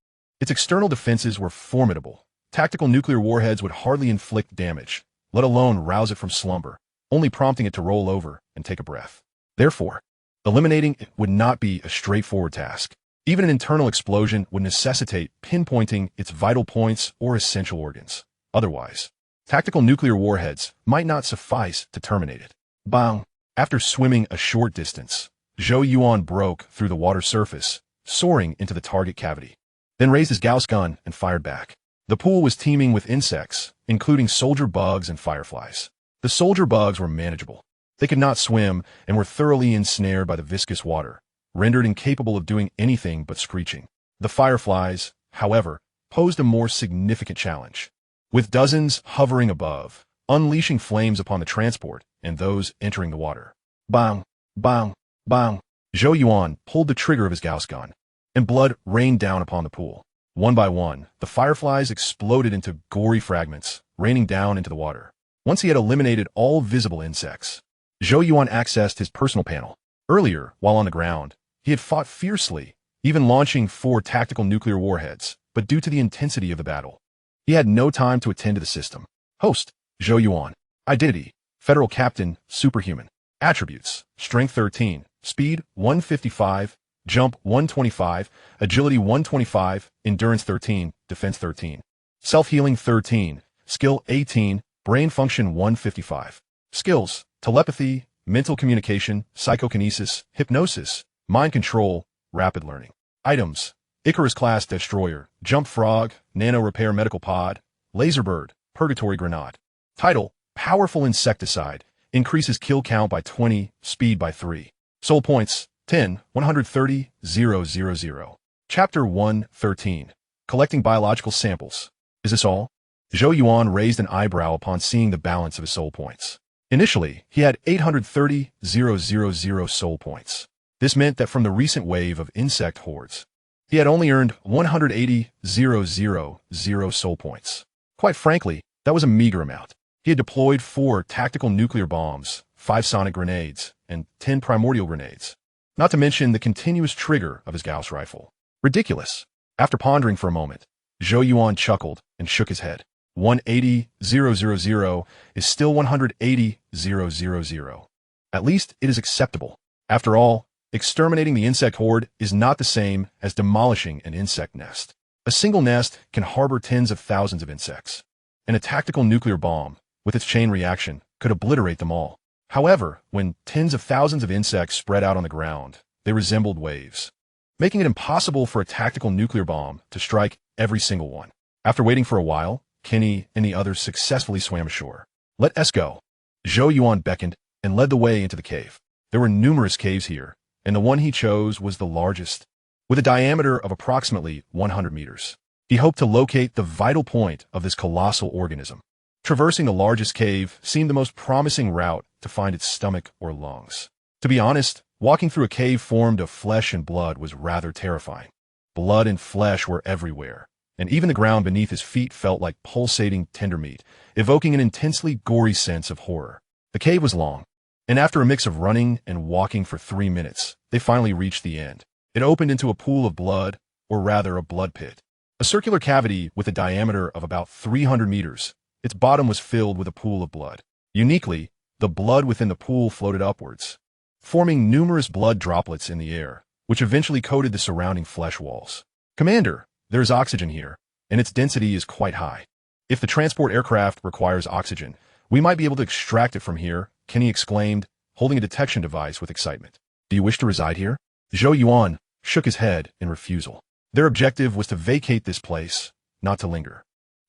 its external defenses were formidable. Tactical nuclear warheads would hardly inflict damage, let alone rouse it from slumber, only prompting it to roll over and take a breath. Therefore, eliminating it would not be a straightforward task. Even an internal explosion would necessitate pinpointing its vital points or essential organs. Otherwise, tactical nuclear warheads might not suffice to terminate it. Bang! After swimming a short distance, Zhou Yuan broke through the water surface, soaring into the target cavity, then raised his Gauss gun and fired back. The pool was teeming with insects, including soldier bugs and fireflies. The soldier bugs were manageable. They could not swim and were thoroughly ensnared by the viscous water, rendered incapable of doing anything but screeching. The fireflies, however, posed a more significant challenge, with dozens hovering above, unleashing flames upon the transport and those entering the water. Bang! Bang! Bang! Zhou Yuan pulled the trigger of his Gauss gun, and blood rained down upon the pool. One by one, the fireflies exploded into gory fragments, raining down into the water. Once he had eliminated all visible insects, Zhou Yuan accessed his personal panel. Earlier, while on the ground, he had fought fiercely, even launching 4 tactical nuclear warheads, but due to the intensity of the battle, he had no time to attend to the system. Host, Zhou Yuan. Identity, Federal Captain, Superhuman. Attributes, Strength 13, Speed 155, Jump 125, Agility 125, Endurance 13, Defense 13. Self-Healing 13, Skill 18, Brain Function 155. Skills, Telepathy, Mental Communication, Psychokinesis, Hypnosis, Mind Control, Rapid Learning. Items, Icarus-class destroyer, jump frog, nano repair medical pod, laser bird, purgatory grenade. Title: Powerful insecticide, increases kill count by 20, speed by 3. Soul points: 10, 130, 000. Chapter 113. Collecting biological samples. Is this all? Zhou Yuan raised an eyebrow upon seeing the balance of his soul points. Initially, he had 830,000 soul points. This meant that from the recent wave of insect hordes, he had only earned 180,000 soul points. Quite frankly, that was a meager amount. He had deployed 4 tactical nuclear bombs, 5 sonic grenades, and 10 primordial grenades. Not to mention the continuous trigger of his Gauss rifle. Ridiculous. After pondering for a moment, Zhou Yuan chuckled and shook his head. 180,000 is still 180,000. At least it is acceptable. After all, exterminating the insect horde is not the same as demolishing an insect nest. A single nest can harbor tens of thousands of insects, and a tactical nuclear bomb, with its chain reaction, could obliterate them all. However, when tens of thousands of insects spread out on the ground, they resembled waves, making it impossible for a tactical nuclear bomb to strike every single one. After waiting for a while, Kenny and the others successfully swam ashore. Let us go. Zhou Yuan beckoned and led the way into the cave. There were numerous caves here, and the one he chose was the largest, with a diameter of approximately 100 meters. He hoped to locate the vital point of this colossal organism. Traversing the largest cave seemed the most promising route to find its stomach or lungs. To be honest, walking through a cave formed of flesh and blood was rather terrifying. Blood and flesh were everywhere, and even the ground beneath his feet felt like pulsating tender meat, evoking an intensely gory sense of horror. The cave was long, and after a mix of running and walking for 3 minutes, they finally reached the end. It opened into a pool of blood, or rather a blood pit. A circular cavity with a diameter of about 300 meters. Its bottom was filled with a pool of blood. Uniquely, the blood within the pool floated upwards, forming numerous blood droplets in the air, which eventually coated the surrounding flesh walls. Commander, there is oxygen here, and its density is quite high. If the transport aircraft requires oxygen, we might be able to extract it from here, Kenny exclaimed, holding a detection device with excitement. Do you wish to reside here? Zhou Yuan shook his head in refusal. Their objective was to vacate this place, not to linger.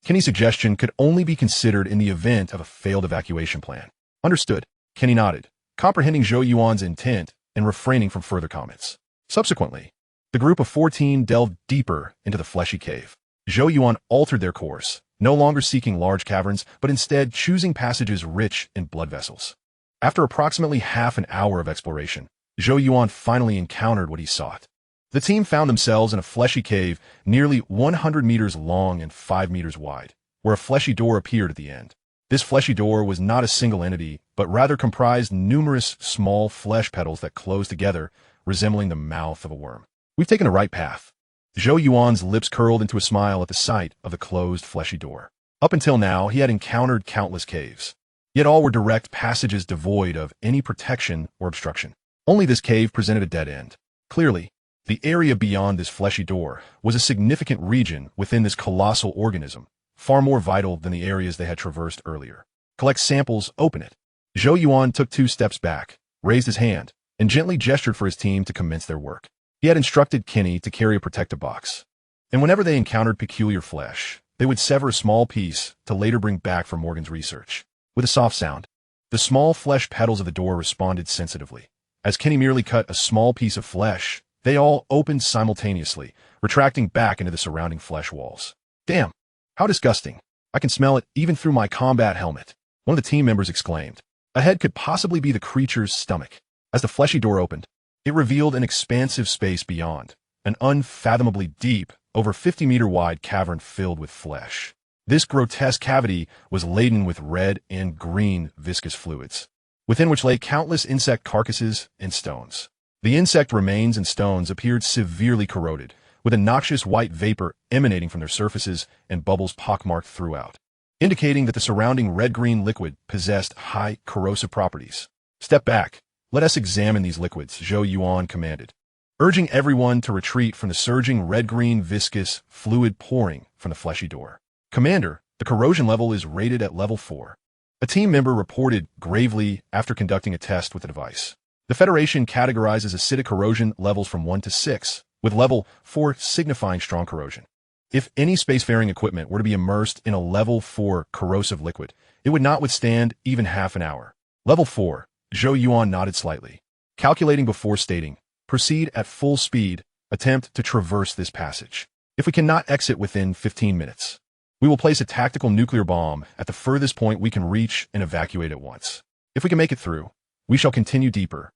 Kenny's suggestion could only be considered in the event of a failed evacuation plan. Understood. Kenny nodded, comprehending Zhou Yuan's intent and refraining from further comments. Subsequently, the group of 14 delved deeper into the fleshy cave. Zhou Yuan altered their course, no longer seeking large caverns, but instead choosing passages rich in blood vessels. After approximately half an hour of exploration, Zhou Yuan finally encountered what he sought. The team found themselves in a fleshy cave nearly 100 meters long and 5 meters wide, where a fleshy door appeared at the end. This fleshy door was not a single entity, but rather comprised numerous small flesh petals that closed together, resembling the mouth of a worm. We've taken the right path. Zhou Yuan's lips curled into a smile at the sight of the closed fleshy door. Up until now, he had encountered countless caves, yet all were direct passages devoid of any protection or obstruction. Only this cave presented a dead end. Clearly, the area beyond this fleshy door was a significant region within this colossal organism, far more vital than the areas they had traversed earlier. Collect samples, open it. Zhou Yuan took 2 steps back, raised his hand, and gently gestured for his team to commence their work. He had instructed Kenny to carry a protective box, and whenever they encountered peculiar flesh, they would sever a small piece to later bring back for Morgan's research. With a soft sound, the small flesh petals of the door responded sensitively. As Kenny merely cut a small piece of flesh, they all opened simultaneously, retracting back into the surrounding flesh walls. Damn, how disgusting. I can smell it even through my combat helmet, one of the team members exclaimed. Ahead could possibly be the creature's stomach. As the fleshy door opened, it revealed an expansive space beyond, an unfathomably deep, over 50-meter wide cavern filled with flesh. This grotesque cavity was laden with red and green viscous fluids, within which lay countless insect carcasses and stones. The insect remains and stones appeared severely corroded, with a noxious white vapor emanating from their surfaces and bubbles pockmarked throughout, indicating that the surrounding red-green liquid possessed high corrosive properties. Step back. Let us examine these liquids, Zhou Yuan commanded, urging everyone to retreat from the surging red-green viscous fluid pouring from the fleshy door. Commander, the corrosion level is rated at level 4. A team member reported gravely after conducting a test with the device. The Federation categorizes acidic corrosion levels from 1 to 6, with level 4 signifying strong corrosion. If any spacefaring equipment were to be immersed in a level 4 corrosive liquid, it would not withstand even half an hour. Level 4, Zhou Yuan nodded slightly. Calculating before stating, proceed at full speed, attempt to traverse this passage. If we cannot exit within 15 minutes, we will place a tactical nuclear bomb at the furthest point we can reach and evacuate at once. If we can make it through, we shall continue deeper,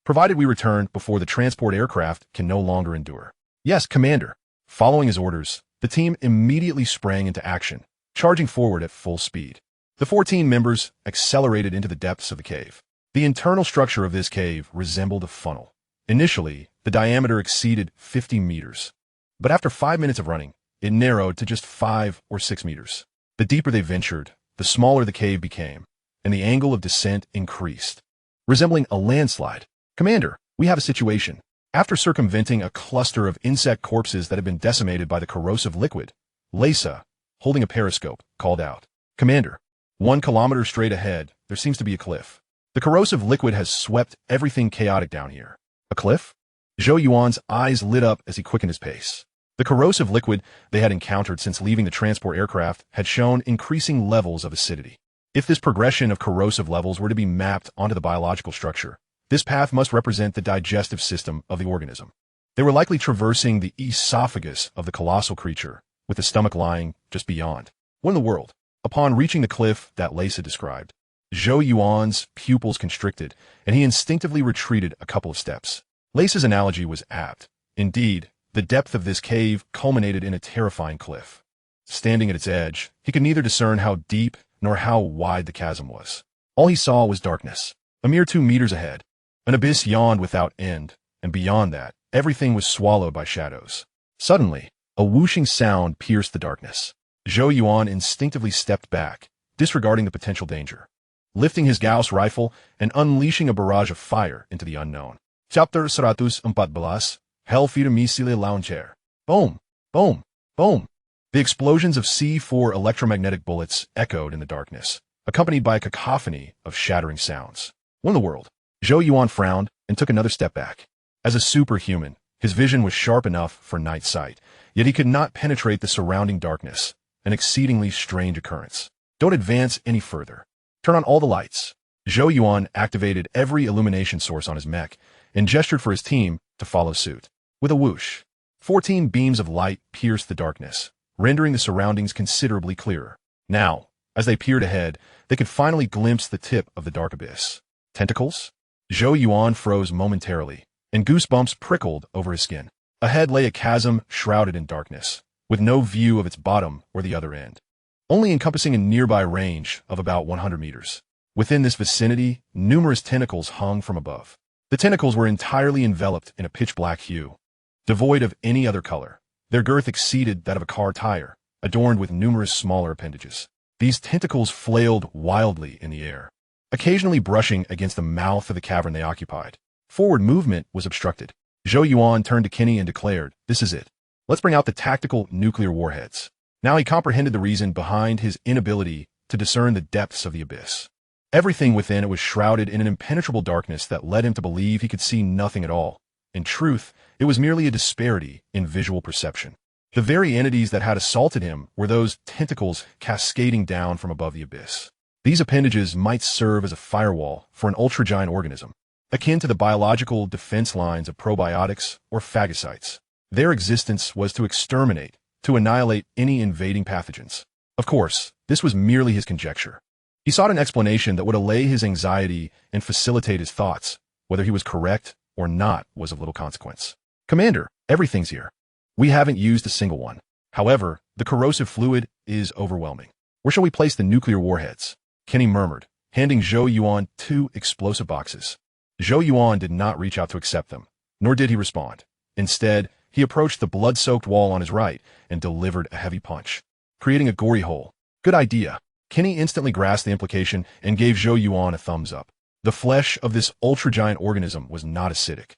provided we return before the transport aircraft can no longer endure. Yes, Commander. Following his orders, the team immediately sprang into action, charging forward at full speed. The 14 members accelerated into the depths of the cave. The internal structure of this cave resembled a funnel. Initially, the diameter exceeded 50 meters. But after 5 minutes of running, it narrowed to just 5 or 6 meters. The deeper they ventured, the smaller the cave became, and the angle of descent increased, resembling a landslide. Commander, we have a situation. After circumventing a cluster of insect corpses that had been decimated by the corrosive liquid, Lisa, holding a periscope, called out, Commander, 1 kilometer straight ahead, there seems to be a cliff. The corrosive liquid has swept everything chaotic down here. A cliff? Zhou Yuan's eyes lit up as he quickened his pace. The corrosive liquid they had encountered since leaving the transport aircraft had shown increasing levels of acidity. If this progression of corrosive levels were to be mapped onto the biological structure, this path must represent the digestive system of the organism. They were likely traversing the esophagus of the colossal creature, with the stomach lying just beyond. What in the world? Upon reaching the cliff that Lisa described, Zhou Yuan's pupils constricted, and he instinctively retreated a couple of steps. Lisa's analogy was apt. Indeed, the depth of this cave culminated in a terrifying cliff. Standing at its edge, he could neither discern how deep nor how wide the chasm was. All he saw was darkness. A mere 2 meters ahead, an abyss yawned without end, and beyond that, everything was swallowed by shadows. Suddenly, a whooshing sound pierced the darkness. Zhou Yuan instinctively stepped back, disregarding the potential danger, lifting his Gauss rifle and unleashing a barrage of fire into the unknown. Chapter 114, Hellfire Missile Launcher. Boom! Boom! Boom! The explosions of C4 electromagnetic bullets echoed in the darkness, accompanied by a cacophony of shattering sounds. What in the world? Zhou Yuan frowned and took another step back. As a superhuman, his vision was sharp enough for night sight, yet he could not penetrate the surrounding darkness, an exceedingly strange occurrence. Don't advance any further. Turn on all the lights. Zhou Yuan activated every illumination source on his mech and gestured for his team to follow suit. With a whoosh, 14 beams of light pierced the darkness, rendering the surroundings considerably clearer. Now, as they peered ahead, they could finally glimpse the tip of the dark abyss. Tentacles? Zhou Yuan froze momentarily, and goosebumps prickled over his skin. Ahead lay a chasm shrouded in darkness, with no view of its bottom or the other end, only encompassing a nearby range of about 100 meters. Within this vicinity, numerous tentacles hung from above. The tentacles were entirely enveloped in a pitch-black hue, devoid of any other color. Their girth exceeded that of a car tire, adorned with numerous smaller appendages. These tentacles flailed wildly in the air, occasionally brushing against the mouth of the cavern they occupied. Forward movement was obstructed. Zhou Yuan turned to Kenny and declared, "This is it. Let's bring out the tactical nuclear warheads." Now he comprehended the reason behind his inability to discern the depths of the abyss. Everything within it was shrouded in an impenetrable darkness that led him to believe he could see nothing at all. In truth, it was merely a disparity in visual perception. The very entities that had assaulted him were those tentacles cascading down from above the abyss. These appendages might serve as a firewall for an ultra-giant organism, akin to the biological defense lines of probiotics or phagocytes. Their existence was to exterminate, to annihilate any invading pathogens. Of course, this was merely his conjecture. He sought an explanation that would allay his anxiety and facilitate his thoughts. Whether he was correct or not was of little consequence. "Commander, everything's here. We haven't used a single one. However, the corrosive fluid is overwhelming. Where shall we place the nuclear warheads?" Kenny murmured, handing Zhou Yuan 2 explosive boxes. Zhou Yuan did not reach out to accept them, nor did he respond. Instead, he approached the blood-soaked wall on his right and delivered a heavy punch, creating a gory hole. "Good idea." Kenny instantly grasped the implication and gave Zhou Yuan a thumbs up. The flesh of this ultra-giant organism was not acidic.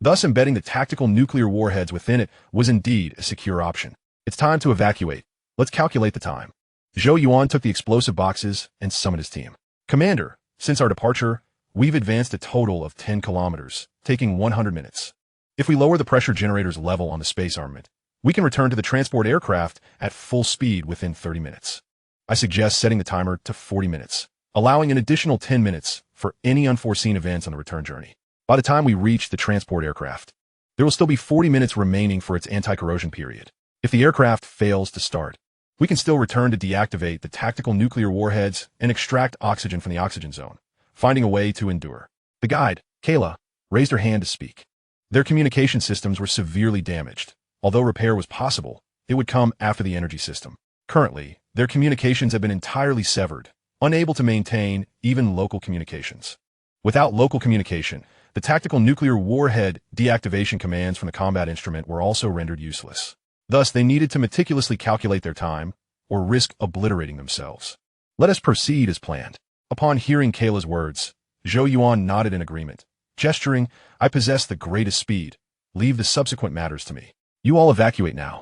Thus, embedding the tactical nuclear warheads within it was indeed a secure option. "It's time to evacuate. Let's calculate the time." Zhou Yuan took the explosive boxes and summoned his team. "Commander, since our departure, we've advanced a total of 10 kilometers, taking 100 minutes. If we lower the pressure generator's level on the space armament, we can return to the transport aircraft at full speed within 30 minutes. I suggest setting the timer to 40 minutes, allowing an additional 10 minutes for any unforeseen events on the return journey. By the time we reach the transport aircraft, there will still be 40 minutes remaining for its anti-corrosion period. If the aircraft fails to start, we can still return to deactivate the tactical nuclear warheads and extract oxygen from the oxygen zone, finding a way to endure. The guide, Hala, raised her hand to speak. Their communication systems were severely damaged. Although repair was possible, it would come after the energy system. Currently, their communications have been entirely severed, unable to maintain even local communications. Without local communication, the tactical nuclear warhead deactivation commands from the combat instrument were also rendered useless. Thus, they needed to meticulously calculate their time, or risk obliterating themselves. Let us proceed as planned. Upon hearing Hala's words, Zhou Yuan nodded in agreement, gesturing, I possess the greatest speed. Leave the subsequent matters to me. You all evacuate now.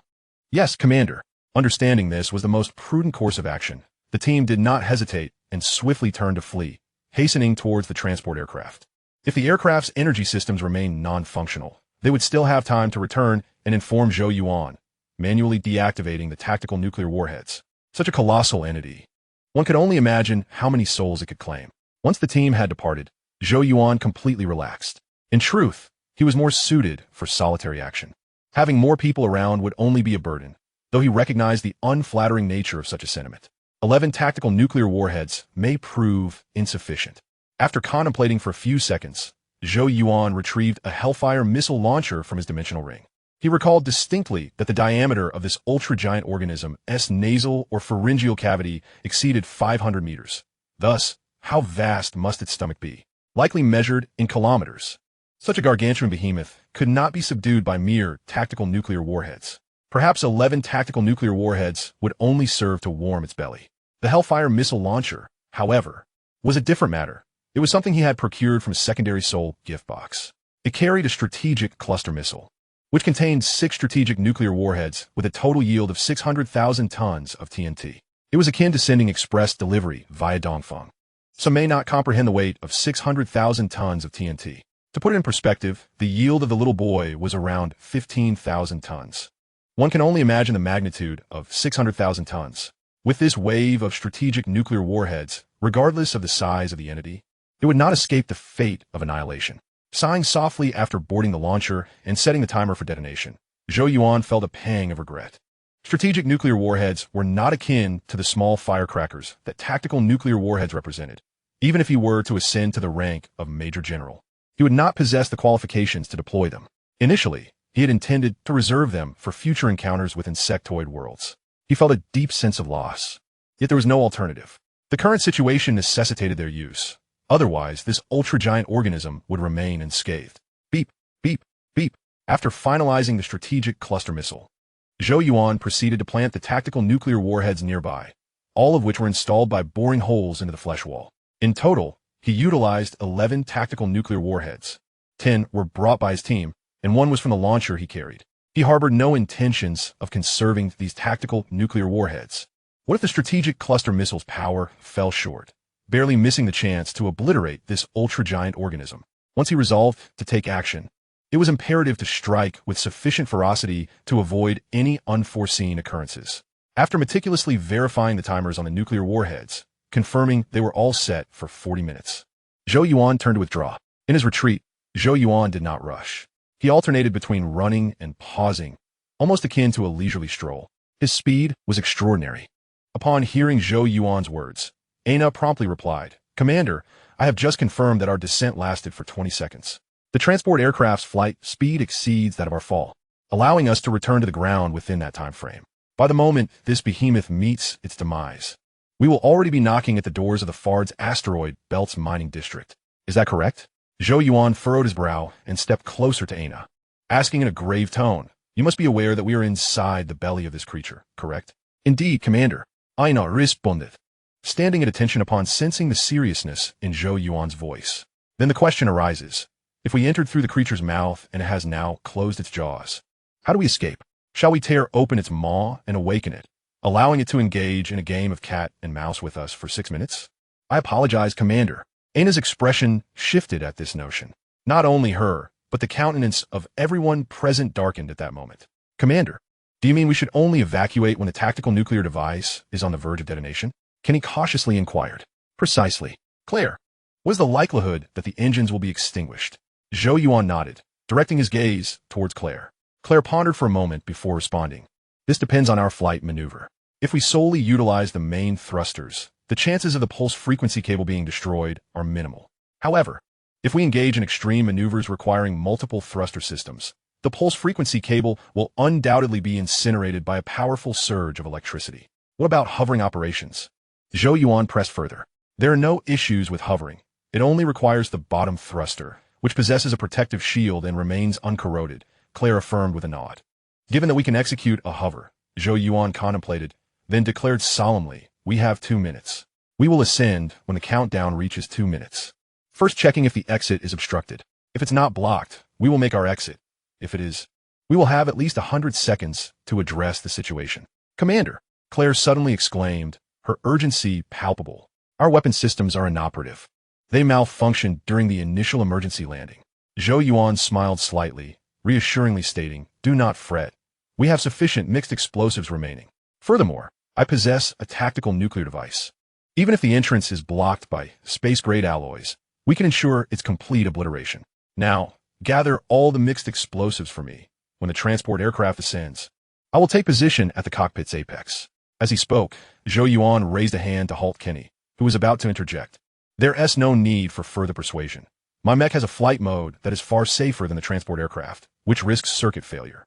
Yes, Commander. Understanding this was the most prudent course of action. The team did not hesitate and swiftly turned to flee, hastening towards the transport aircraft. If the aircraft's energy systems remained non-functional, they would still have time to return and inform Zhou Yuan, manually deactivating the tactical nuclear warheads. Such a colossal entity. One could only imagine how many souls it could claim. Once the team had departed, Zhou Yuan completely relaxed. In truth, he was more suited for solitary action. Having more people around would only be a burden, though he recognized the unflattering nature of such a sentiment. 11 tactical nuclear warheads may prove insufficient. After contemplating for a few seconds, Zhou Yuan retrieved a Hellfire missile launcher from his dimensional ring. He recalled distinctly that the diameter of this ultra-giant organism's nasal or pharyngeal cavity exceeded 500 meters. Thus, how vast must its stomach be? Likely measured in kilometers. Such a gargantuan behemoth could not be subdued by mere tactical nuclear warheads. Perhaps 11 tactical nuclear warheads would only serve to warm its belly. The Hellfire missile launcher, however, was a different matter. It was something he had procured from a secondary soul gift box. It carried a strategic cluster missile, which contained 6 strategic nuclear warheads with a total yield of 600,000 tons of TNT. It was akin to sending express delivery via Dongfeng. Some may not comprehend the weight of 600,000 tons of TNT. To put it in perspective, the yield of the little boy was around 15,000 tons. One can only imagine the magnitude of 600,000 tons. With this wave of strategic nuclear warheads, regardless of the size of the entity, it would not escape the fate of annihilation. Sighing softly after boarding the launcher and setting the timer for detonation, Zhou Yuan felt a pang of regret. Strategic nuclear warheads were not akin to the small firecrackers that tactical nuclear warheads represented. Even if he were to ascend to the rank of Major General, he would not possess the qualifications to deploy them. Initially, he had intended to reserve them for future encounters with insectoid worlds. He felt a deep sense of loss. Yet there was no alternative. The current situation necessitated their use. Otherwise, this ultra-giant organism would remain unscathed. Beep, beep, beep. After finalizing the strategic cluster missile, Zhou Yuan proceeded to plant the tactical nuclear warheads nearby, all of which were installed by boring holes into the flesh wall. In total, he utilized 11 tactical nuclear warheads. 10 were brought by his team, and 1 was from the launcher he carried. He harbored no intentions of conserving these tactical nuclear warheads. What if the strategic cluster missile's power fell short, barely missing the chance to obliterate this ultra-giant organism? Once he resolved to take action, it was imperative to strike with sufficient ferocity to avoid any unforeseen occurrences. After meticulously verifying the timers on the nuclear warheads, confirming they were all set for 40 minutes, Zhou Yuan turned to withdraw. In his retreat, Zhou Yuan did not rush. He alternated between running and pausing, almost akin to a leisurely stroll. His speed was extraordinary. Upon hearing Zhou Yuan's words, Ana promptly replied, Commander, I have just confirmed that our descent lasted for 20 seconds. The transport aircraft's flight speed exceeds that of our fall, allowing us to return to the ground within that time frame. By the moment this behemoth meets its demise, we will already be knocking at the doors of the Fard's asteroid belt's mining district. Is that correct? Zhou Yuan furrowed his brow and stepped closer to Ana, asking in a grave tone, You must be aware that we are inside the belly of this creature, correct? Indeed, Commander, Ana responded, standing at attention upon sensing the seriousness in Zhou Yuan's voice. Then the question arises, if we entered through the creature's mouth and it has now closed its jaws, how do we escape? Shall we tear open its maw and awaken it, allowing it to engage in a game of cat and mouse with us for 6 minutes? I apologize, Commander. Ana's expression shifted at this notion. Not only her, but the countenance of everyone present darkened at that moment. Commander, do you mean we should only evacuate when the tactical nuclear device is on the verge of detonation? Kenny cautiously inquired. Precisely. Claire, what is the likelihood that the engines will be extinguished? Zhou Yuan nodded, directing his gaze towards Claire. Claire pondered for a moment before responding. This depends on our flight maneuver. If we solely utilize the main thrusters, the chances of the pulse frequency cable being destroyed are minimal. However, if we engage in extreme maneuvers requiring multiple thruster systems, the pulse frequency cable will undoubtedly be incinerated by a powerful surge of electricity. What about hovering operations? Zhou Yuan pressed further. There are no issues with hovering. It only requires the bottom thruster, which possesses a protective shield and remains uncorroded, Claire affirmed with a nod. Given that we can execute a hover, Zhou Yuan contemplated, then declared solemnly, we have 2 minutes. We will ascend when the countdown reaches 2 minutes. First checking if the exit is obstructed. If it's not blocked, we will make our exit. If it is, we will have at least 100 seconds to address the situation. Commander, Claire suddenly exclaimed, her urgency palpable. Our weapon systems are inoperative. They malfunctioned during the initial emergency landing. Zhou Yuan smiled slightly, reassuringly stating, do not fret. We have sufficient mixed explosives remaining. Furthermore, I possess a tactical nuclear device. Even if the entrance is blocked by space-grade alloys, we can ensure its complete obliteration. Now, gather all the mixed explosives for me when the transport aircraft ascends. I will take position at the cockpit's apex. As he spoke, Zhou Yuan raised a hand to halt Kenny, who was about to interject. There is no need for further persuasion. My mech has a flight mode that is far safer than the transport aircraft, which risks circuit failure.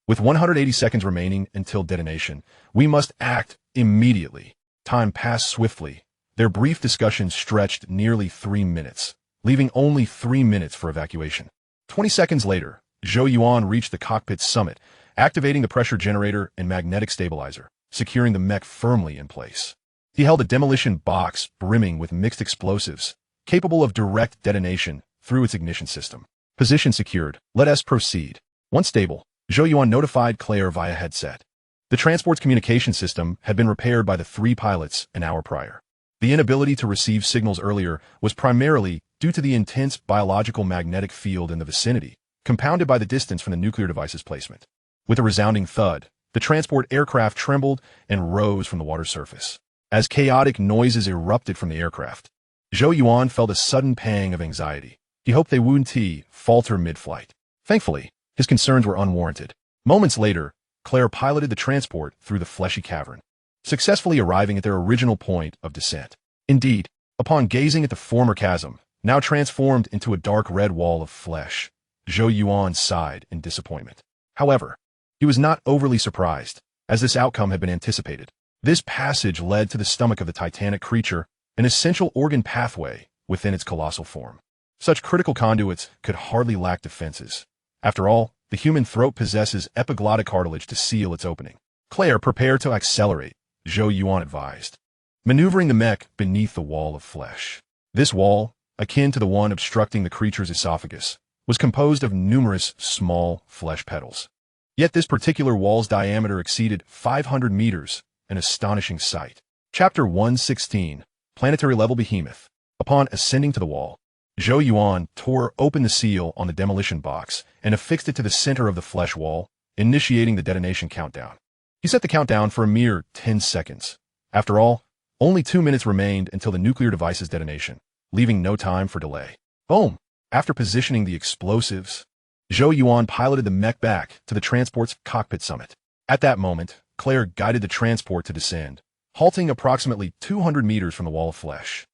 With 180 seconds remaining until detonation, we must act immediately. Time passed swiftly. Their brief discussion stretched nearly 3 minutes, leaving only 3 minutes for evacuation. 20 seconds later, Zhou Yuan reached the cockpit's summit, activating the pressure generator and magnetic stabilizer, securing the mech firmly in place. He held a demolition box brimming with mixed explosives, capable of direct detonation through its ignition system. Position secured. Let us proceed. Once stable, Zhou Yuan notified Claire via headset. The transport's communication system had been repaired by the 3 pilots an hour prior. The inability to receive signals earlier was primarily due to the intense biological magnetic field in the vicinity, compounded by the distance from the nuclear device's placement. With a resounding thud, the transport aircraft trembled and rose from the water surface. As chaotic noises erupted from the aircraft, Zhou Yuan felt a sudden pang of anxiety. He hoped they wouldn't falter mid-flight. Thankfully, his concerns were unwarranted. Moments later, Claire piloted the transport through the fleshy cavern, successfully arriving at their original point of descent. Indeed, upon gazing at the former chasm, now transformed into a dark red wall of flesh, Zhou Yuan sighed in disappointment. However, he was not overly surprised, as this outcome had been anticipated. This passage led to the stomach of the titanic creature, an essential organ pathway within its colossal form. Such critical conduits could hardly lack defenses. After all, the human throat possesses epiglottic cartilage to seal its opening. Claire, prepare to accelerate, Zhou Yuan advised, maneuvering the mech beneath the wall of flesh. This wall, akin to the one obstructing the creature's esophagus, was composed of numerous small flesh petals. Yet this particular wall's diameter exceeded 500 meters, an astonishing sight. Chapter 116, Planetary Level Behemoth. Upon ascending to the wall, Zhou Yuan tore open the seal on the demolition box and affixed it to the center of the flesh wall, initiating the detonation countdown. He set the countdown for a mere 10 seconds. After all, only 2 minutes remained until the nuclear device's detonation, leaving no time for delay. Boom! After positioning the explosives, Zhou Yuan piloted the mech back to the transport's cockpit summit. At that moment, Claire guided the transport to descend, halting approximately 200 meters from the wall of flesh.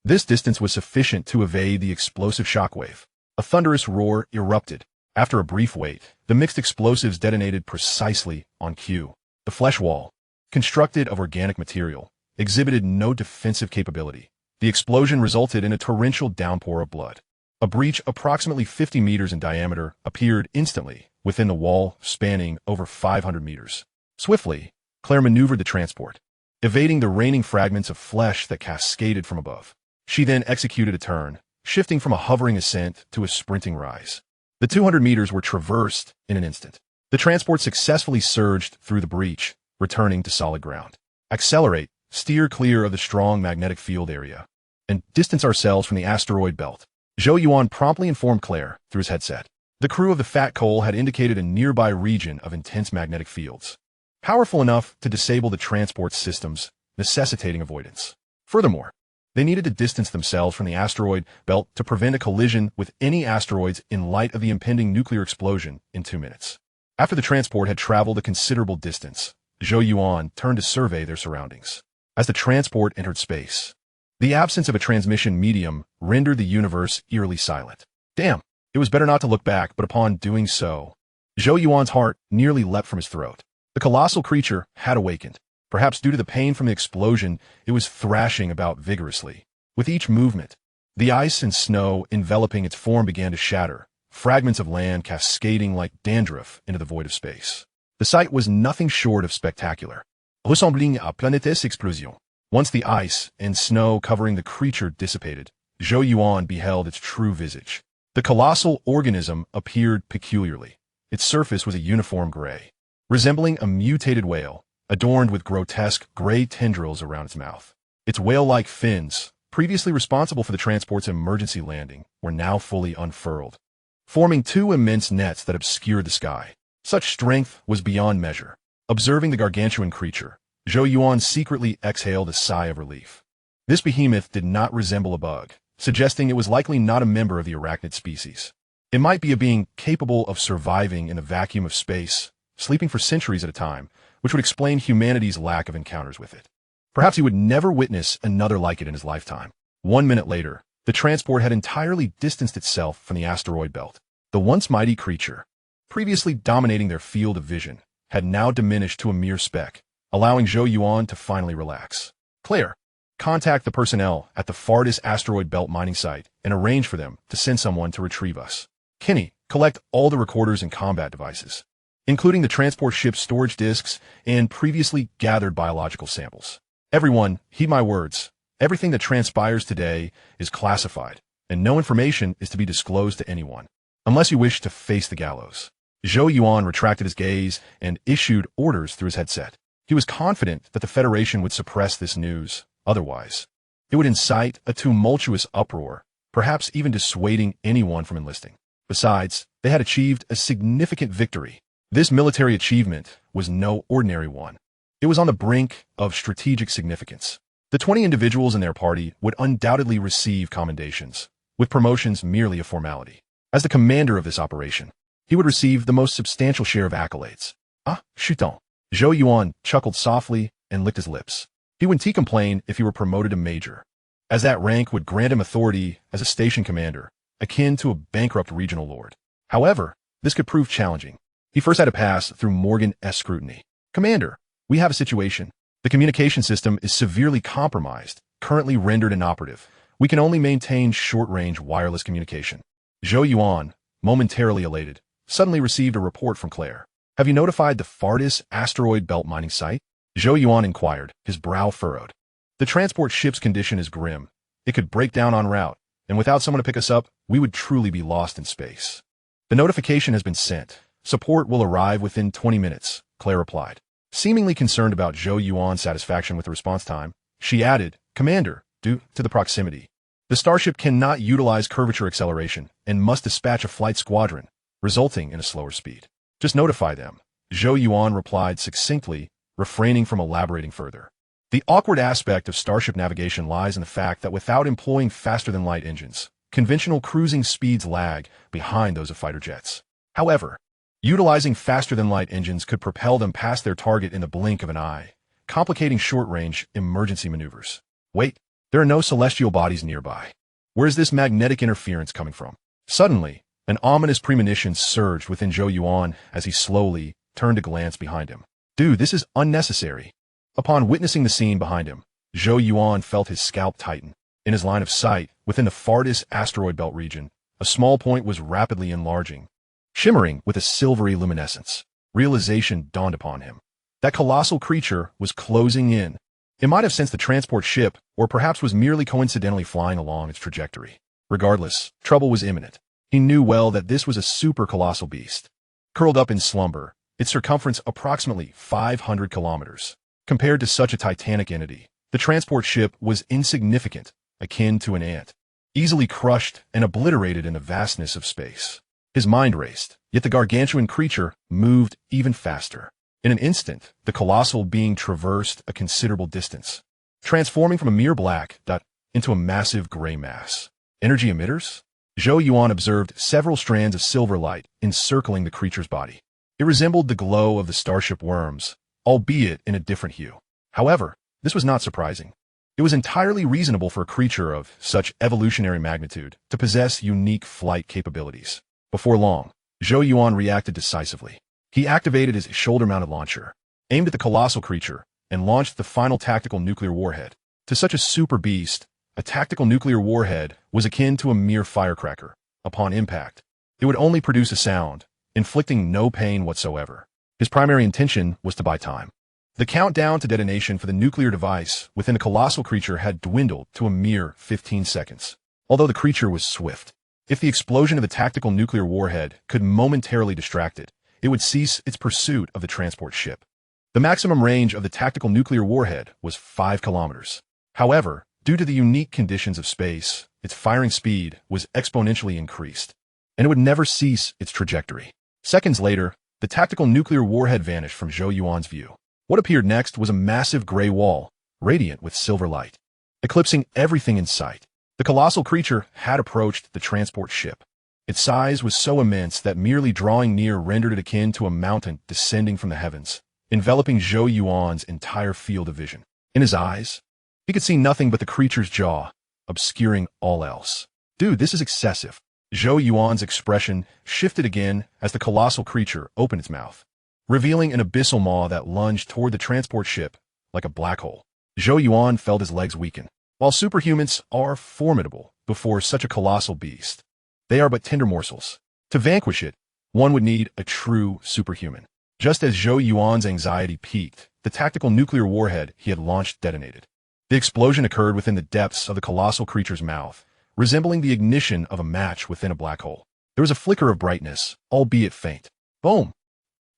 This distance was sufficient to evade the explosive shockwave. A thunderous roar erupted. After a brief wait, the mixed explosives detonated precisely on cue. The flesh wall, constructed of organic material, exhibited no defensive capability. The explosion resulted in a torrential downpour of blood. A breach approximately 50 meters in diameter appeared instantly within the wall, spanning over 500 meters. Swiftly, Claire maneuvered the transport, evading the raining fragments of flesh that cascaded from above. She then executed a turn, shifting from a hovering ascent to a sprinting rise. The 200 meters were traversed in an instant. The transport successfully surged through the breach, returning to solid ground. Accelerate, steer clear of the strong magnetic field area, and distance ourselves from the asteroid belt, Zhou Yuan promptly informed Claire through his headset. The crew of the Fat Coal had indicated a nearby region of intense magnetic fields, powerful enough to disable the transport systems, necessitating avoidance. Furthermore, they needed to distance themselves from the asteroid belt to prevent a collision with any asteroids in light of the impending nuclear explosion in 2 minutes. After the transport had traveled a considerable distance, Zhou Yuan turned to survey their surroundings. As the transport entered space, the absence of a transmission medium rendered the universe eerily silent. Damn, it was better not to look back, but upon doing so, Zhou Yuan's heart nearly leapt from his throat. The colossal creature had awakened. Perhaps due to the pain from the explosion, it was thrashing about vigorously. With each movement, the ice and snow enveloping its form began to shatter, fragments of land cascading like dandruff into the void of space. The sight was nothing short of spectacular, ressembling à Planète's explosion. Once the ice and snow covering the creature dissipated, Zhou Yuan beheld its true visage. The colossal organism appeared peculiarly. Its surface was a uniform gray, resembling a mutated whale, adorned with grotesque gray tendrils around its mouth. Its whale-like fins, previously responsible for the transport's emergency landing, were now fully unfurled, forming 2 immense nets that obscured the sky. Such strength was beyond measure. Observing the gargantuan creature, Zhou Yuan secretly exhaled a sigh of relief. This behemoth did not resemble a bug, suggesting it was likely not a member of the arachnid species. It might be a being capable of surviving in the vacuum of space, sleeping for centuries at a time, which would explain humanity's lack of encounters with it. Perhaps he would never witness another like it in his lifetime. 1 minute later, the transport had entirely distanced itself from the asteroid belt. The once mighty creature, previously dominating their field of vision, had now diminished to a mere speck, allowing Zhou Yuan to finally relax. Claire, contact the personnel at the farthest asteroid belt mining site and arrange for them to send someone to retrieve us. Kenny, collect all the recorders and combat devices, including the transport ship's storage disks and previously gathered biological samples. Everyone, heed my words. Everything that transpires today is classified, and no information is to be disclosed to anyone, unless you wish to face the gallows. Zhou Yuan retracted his gaze and issued orders through his headset. He was confident that the Federation would suppress this news. Otherwise, it would incite a tumultuous uproar, perhaps even dissuading anyone from enlisting. Besides, they had achieved a significant victory. This military achievement was no ordinary one. It was on the brink of strategic significance. The 20 individuals in their party would undoubtedly receive commendations, with promotions merely a formality. As the commander of this operation, he would receive the most substantial share of accolades. Ah, chuton. Zhou Yuan chuckled softly and licked his lips. He wouldn't complain if he were promoted to major, as that rank would grant him authority as a station commander, akin to a bankrupt regional lord. However, this could prove challenging. He first had to pass through Morgan's scrutiny. Commander, we have a situation. The communication system is severely compromised, currently rendered inoperative. We can only maintain short-range wireless communication. Zhou Yuan, momentarily elated, suddenly received a report from Claire. Have you notified the farthest asteroid belt mining site? Zhou Yuan inquired, his brow furrowed. The transport ship's condition is grim. It could break down en route, and without someone to pick us up, we would truly be lost in space. The notification has been sent. Support will arrive within 20 minutes, Claire replied. Seemingly concerned about Zhou Yuan's satisfaction with the response time, she added, Commander, due to the proximity, the Starship cannot utilize curvature acceleration and must dispatch a flight squadron, resulting in a slower speed. Just notify them. Zhou Yuan replied succinctly, refraining from elaborating further. The awkward aspect of Starship navigation lies in the fact that without employing faster-than-light engines, conventional cruising speeds lag behind those of fighter jets. However, utilizing faster-than-light engines could propel them past their target in the blink of an eye, complicating short-range emergency maneuvers. Wait, there are no celestial bodies nearby. Where is this magnetic interference coming from? Suddenly, an ominous premonition surged within Zhou Yuan as he slowly turned to glance behind him. Dude, this is unnecessary. Upon witnessing the scene behind him, Zhou Yuan felt his scalp tighten. In his line of sight, within the farthest asteroid belt region, a small point was rapidly enlarging, shimmering with a silvery luminescence. Realization dawned upon him. That colossal creature was closing in. It might have sensed the transport ship, or perhaps was merely coincidentally flying along its trajectory. Regardless, trouble was imminent. He knew well that this was a super colossal beast. Curled up in slumber, its circumference approximately 500 kilometers. Compared to such a titanic entity, the transport ship was insignificant, akin to an ant, easily crushed and obliterated in the vastness of space. His mind raced, yet the gargantuan creature moved even faster. In an instant, the colossal being traversed a considerable distance, transforming from a mere black dot into a massive gray mass. Energy emitters? Zhou Yuan observed several strands of silver light encircling the creature's body. It resembled the glow of the starship worms, albeit in a different hue. However, this was not surprising. It was entirely reasonable for a creature of such evolutionary magnitude to possess unique flight capabilities. Before long, Zhou Yuan reacted decisively. He activated his shoulder-mounted launcher, aimed at the colossal creature, and launched the final tactical nuclear warhead. To such a super beast, a tactical nuclear warhead was akin to a mere firecracker. Upon impact, it would only produce a sound, inflicting no pain whatsoever. His primary intention was to buy time. The countdown to detonation for the nuclear device within the colossal creature had dwindled to a mere 15 seconds. Although the creature was swift, if the explosion of the tactical nuclear warhead could momentarily distract it, it would cease its pursuit of the transport ship. The maximum range of the tactical nuclear warhead was 5 kilometers. However, due to the unique conditions of space, its firing speed was exponentially increased, and it would never cease its trajectory. Seconds later, the tactical nuclear warhead vanished from Zhou Yuan's view. What appeared next was a massive gray wall, radiant with silver light, eclipsing everything in sight. The colossal creature had approached the transport ship. Its size was so immense that merely drawing near rendered it akin to a mountain descending from the heavens, enveloping Zhou Yuan's entire field of vision. In his eyes, he could see nothing but the creature's jaw, obscuring all else. Dude, this is excessive. Zhou Yuan's expression shifted again as the colossal creature opened its mouth, revealing an abyssal maw that lunged toward the transport ship like a black hole. Zhou Yuan felt his legs weaken. While superhumans are formidable before such a colossal beast, they are but tender morsels. To vanquish it, one would need a true superhuman. Just as Zhou Yuan's anxiety peaked, the tactical nuclear warhead he had launched detonated. The explosion occurred within the depths of the colossal creature's mouth, resembling the ignition of a match within a black hole. There was a flicker of brightness, albeit faint. Boom!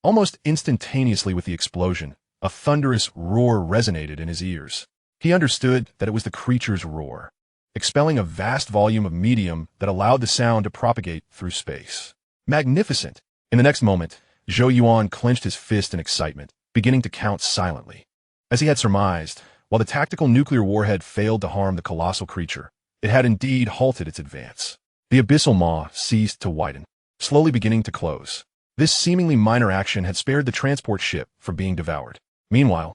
Almost instantaneously with the explosion, a thunderous roar resonated in his ears. He understood that it was the creature's roar, expelling a vast volume of medium that allowed the sound to propagate through space. Magnificent! In the next moment, Zhou Yuan clenched his fist in excitement, beginning to count silently. As he had surmised, while the tactical nuclear warhead failed to harm the colossal creature, it had indeed halted its advance. The abyssal maw ceased to widen, slowly beginning to close. This seemingly minor action had spared the transport ship from being devoured. Meanwhile,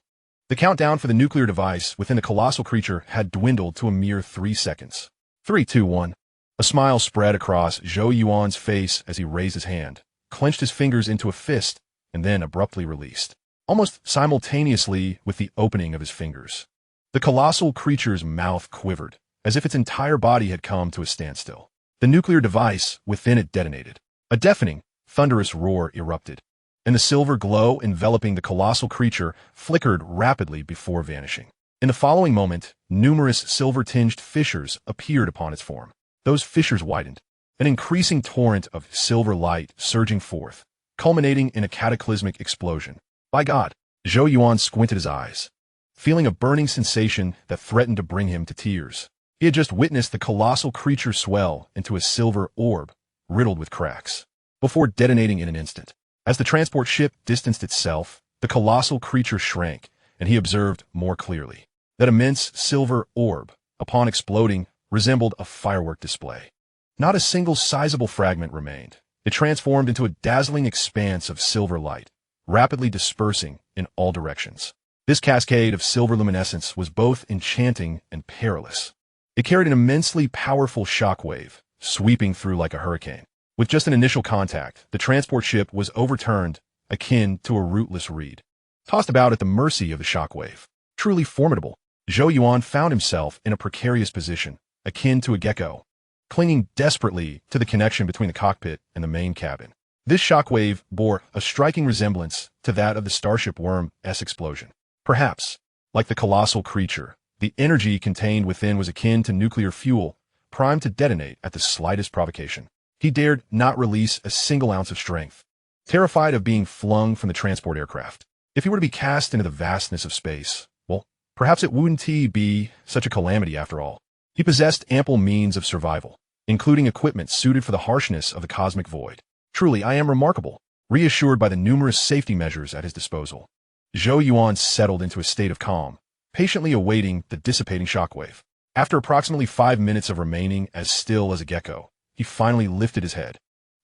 the countdown for the nuclear device within the colossal creature had dwindled to a mere 3 seconds. 3, 2, 1. A smile spread across Zhou Yuan's face as he raised his hand, clenched his fingers into a fist, and then abruptly released, almost simultaneously with the opening of his fingers. The colossal creature's mouth quivered, as if its entire body had come to a standstill. The nuclear device within it detonated. A deafening, thunderous roar erupted, and the silver glow enveloping the colossal creature flickered rapidly before vanishing. In the following moment, numerous silver-tinged fissures appeared upon its form. Those fissures widened, an increasing torrent of silver light surging forth, culminating in a cataclysmic explosion. By God! Zhou Yuan squinted his eyes, feeling a burning sensation that threatened to bring him to tears. He had just witnessed the colossal creature swell into a silver orb, riddled with cracks, before detonating in an instant. As the transport ship distanced itself, the colossal creature shrank, and he observed more clearly. That immense silver orb, upon exploding, resembled a firework display. Not a single sizable fragment remained. It transformed into a dazzling expanse of silver light, rapidly dispersing in all directions. This cascade of silver luminescence was both enchanting and perilous. It carried an immensely powerful shockwave, sweeping through like a hurricane. With just an initial contact, the transport ship was overturned, akin to a rootless reed, tossed about at the mercy of the shockwave. Truly formidable, Zhou Yuan found himself in a precarious position, akin to a gecko, clinging desperately to the connection between the cockpit and the main cabin. This shockwave bore a striking resemblance to that of the Starship Worm's explosion. Perhaps, like the colossal creature, the energy contained within was akin to nuclear fuel, primed to detonate at the slightest provocation. He dared not release a single ounce of strength, terrified of being flung from the transport aircraft. If he were to be cast into the vastness of space, well, perhaps it wouldn't be such a calamity after all. He possessed ample means of survival, including equipment suited for the harshness of the cosmic void. Truly, I am remarkable. Reassured by the numerous safety measures at his disposal, Zhou Yuan settled into a state of calm, patiently awaiting the dissipating shockwave. After approximately 5 minutes of remaining as still as a gecko, he finally lifted his head.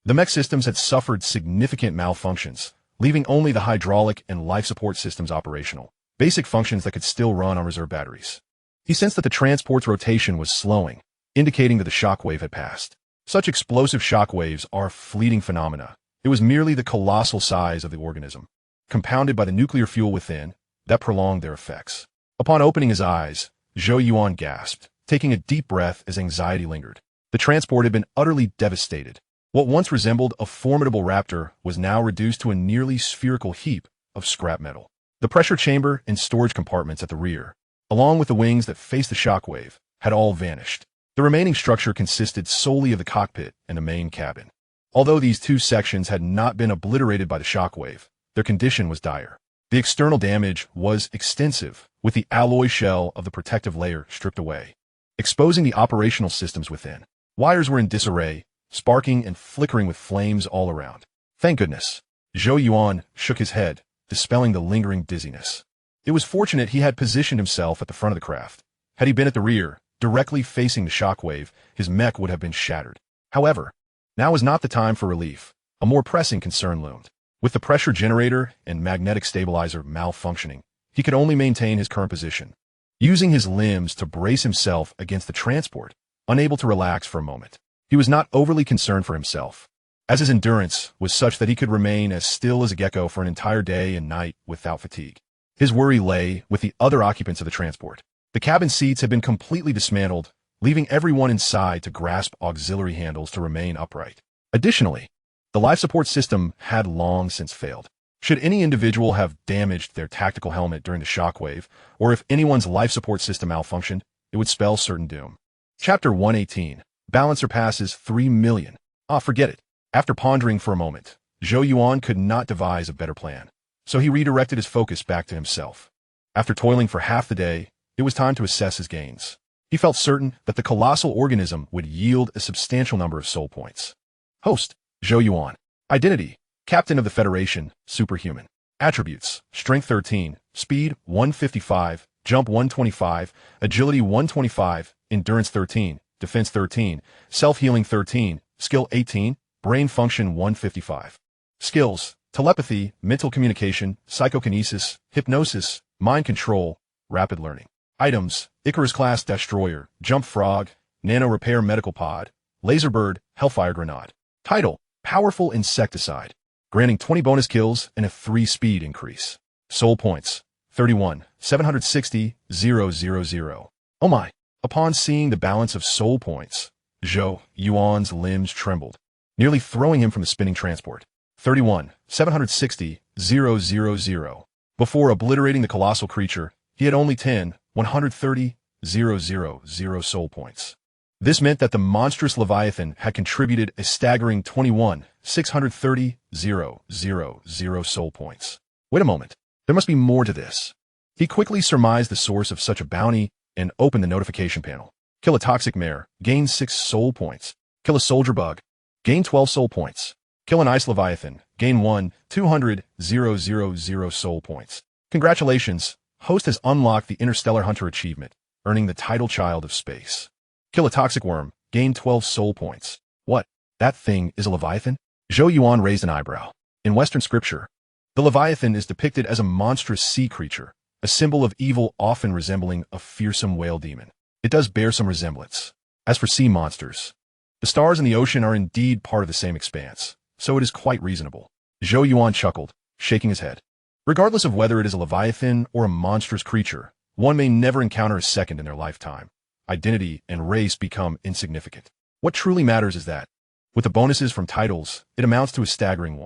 The mech systems had suffered significant malfunctions, leaving only the hydraulic and life support systems operational, basic functions that could still run on reserve batteries. He sensed that the transport's rotation was slowing, indicating that the shockwave had passed. Such explosive shockwaves are fleeting phenomena. It was merely the colossal size of the organism, compounded by the nuclear fuel within, that prolonged their effects. Upon opening his eyes, Zhou Yuan gasped, taking a deep breath as anxiety lingered. The transport had been utterly devastated. What once resembled a formidable raptor was now reduced to a nearly spherical heap of scrap metal. The pressure chamber and storage compartments at the rear, along with the wings that faced the shockwave, had all vanished. The remaining structure consisted solely of the cockpit and the main cabin. Although these two sections had not been obliterated by the shockwave, their condition was dire. The external damage was extensive, with the alloy shell of the protective layer stripped away, exposing the operational systems within. Wires were in disarray, sparking and flickering with flames all around. Thank goodness. Zhou Yuan shook his head, dispelling the lingering dizziness. It was fortunate he had positioned himself at the front of the craft. Had he been at the rear, directly facing the shockwave, his mech would have been shattered. However, now was not the time for relief. A more pressing concern loomed. With the pressure generator and magnetic stabilizer malfunctioning, he could only maintain his current position, using his limbs to brace himself against the transport, unable to relax for a moment. He was not overly concerned for himself, as his endurance was such that he could remain as still as a gecko for an entire day and night without fatigue. His worry lay with the other occupants of the transport. The cabin seats had been completely dismantled, leaving everyone inside to grasp auxiliary handles to remain upright. Additionally, the life support system had long since failed. Should any individual have damaged their tactical helmet during the shockwave, or if anyone's life support system malfunctioned, it would spell certain doom. Chapter 118. Balance surpasses 3 million. Forget it. After pondering for a moment, Zhou Yuan could not devise a better plan, so he redirected his focus back to himself. After toiling for half the day, it was time to assess his gains. He felt certain that the colossal organism would yield a substantial number of soul points. Host, Zhou Yuan. Identity, Captain of the Federation, superhuman. Attributes, Strength 13, Speed 155, Jump 125, Agility 125, Endurance 13, Defense 13, Self-Healing 13, Skill 18, Brain Function 155. Skills, Telepathy, Mental Communication, Psychokinesis, Hypnosis, Mind Control, Rapid Learning. Items, Icarus-class Destroyer, Jump Frog, Nano Repair Medical Pod, Laserbird, Hellfire Grenade. Title, Powerful Insecticide, granting 20 bonus kills and a 3 speed increase. Soul points, 31, 760, 000. Oh my. Upon seeing the balance of soul points, Zhou Yuan's limbs trembled, nearly throwing him from the spinning transport. 31, 760, 000. Before obliterating the colossal creature, he had only 10, 130, 000 soul points. This meant that the monstrous Leviathan had contributed a staggering 21, 630, 000 soul points. Wait a moment. There must be more to this. He quickly surmised the source of such a bounty and opened the notification panel. Kill a toxic mare, gain 6 soul points. Kill a soldier bug, gain 12 soul points. Kill an ice Leviathan, gain 1, 200, 000 soul points. Congratulations, host has unlocked the Interstellar Hunter achievement, earning the title Child of Space. Kill a toxic worm, gain 12 soul points. What? That thing is a Leviathan? Zhou Yuan raised an eyebrow. In Western scripture, the Leviathan is depicted as a monstrous sea creature, a symbol of evil often resembling a fearsome whale demon. It does bear some resemblance. As for sea monsters, the stars in the ocean are indeed part of the same expanse, so it is quite reasonable. Zhou Yuan chuckled, shaking his head. Regardless of whether it is a Leviathan or a monstrous creature, one may never encounter a second in their lifetime. Identity and race become insignificant. What truly matters is that, with the bonuses from titles, it amounts to a staggering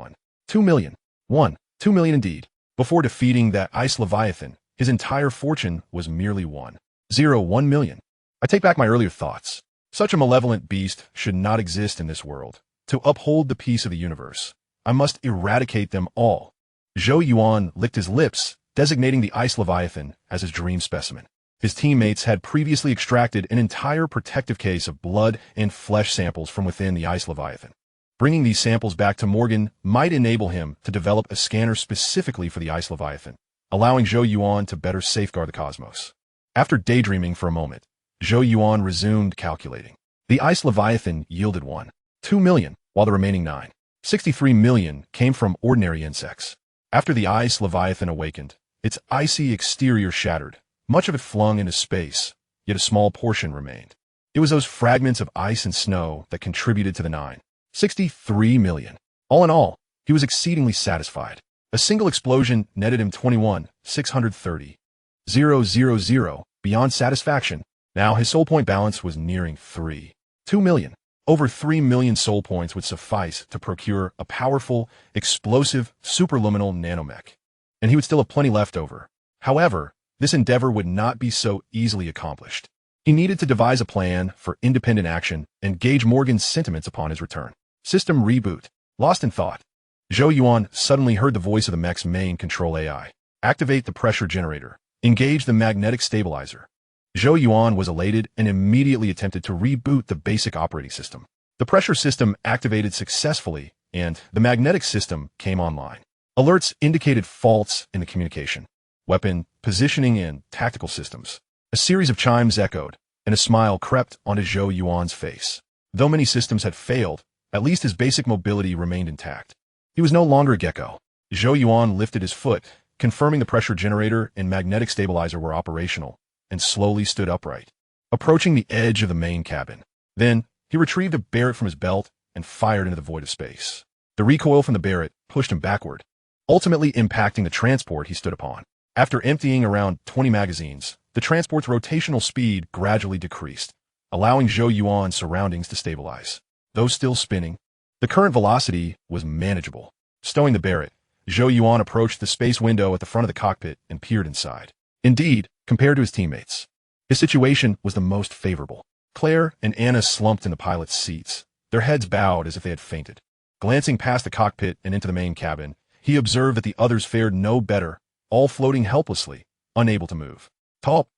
2 million. 2 million indeed. Before defeating that ice Leviathan, his entire fortune was merely 1 million. I take back my earlier thoughts. Such a malevolent beast should not exist in this world. To uphold the peace of the universe, I must eradicate them all. Zhou Yuan licked his lips, designating the ice Leviathan as his dream specimen. His teammates had previously extracted an entire protective case of blood and flesh samples from within the ice Leviathan. Bringing these samples back to Morgan might enable him to develop a scanner specifically for the Ice Leviathan, allowing Zhou Yuan to better safeguard the cosmos. After daydreaming for a moment, Zhou Yuan resumed calculating. The Ice Leviathan yielded 1.2 million, while the remaining 9.63 million came from ordinary insects. After the Ice Leviathan awakened, its icy exterior shattered, much of it flung into space, yet a small portion remained. It was those fragments of ice and snow that contributed to the 9.63 million. All in all, he was exceedingly satisfied. A single explosion netted him 21,630,000. Beyond satisfaction, now his soul point balance was nearing 3.2 million. Over 3 million soul points would suffice to procure a powerful, explosive, superluminal nanomech, and he would still have plenty left over. However, this endeavor would not be so easily accomplished. He needed to devise a plan for independent action and gauge Morgan's sentiments upon his return. System reboot. Lost in thought, Zhou Yuan suddenly heard the voice of the mech's main control AI. Activate the pressure generator. Engage the magnetic stabilizer. Zhou Yuan was elated and immediately attempted to reboot the basic operating system. The pressure system activated successfully, and the magnetic system came online. Alerts indicated faults in the communication, weapon, positioning, and tactical systems. A series of chimes echoed, and a smile crept onto Zhou Yuan's face. Though many systems had failed, at least his basic mobility remained intact. He was no longer a gecko. Zhou Yuan lifted his foot, confirming the pressure generator and magnetic stabilizer were operational, and slowly stood upright, approaching the edge of the main cabin. Then, he retrieved a Barrett from his belt and fired into the void of space. The recoil from the Barrett pushed him backward, ultimately impacting the transport he stood upon. After emptying around 20 magazines, the transport's rotational speed gradually decreased, allowing Zhou Yuan's surroundings to stabilize. Though still spinning, the current velocity was manageable. Stowing the Barrett, Zhou Yuan approached the space window at the front of the cockpit and peered inside. Indeed, compared to his teammates, his situation was the most favorable. Claire and Anna slumped in the pilot's seats, their heads bowed as if they had fainted. Glancing past the cockpit and into the main cabin, he observed that the others fared no better, all floating helplessly, unable to move. Top.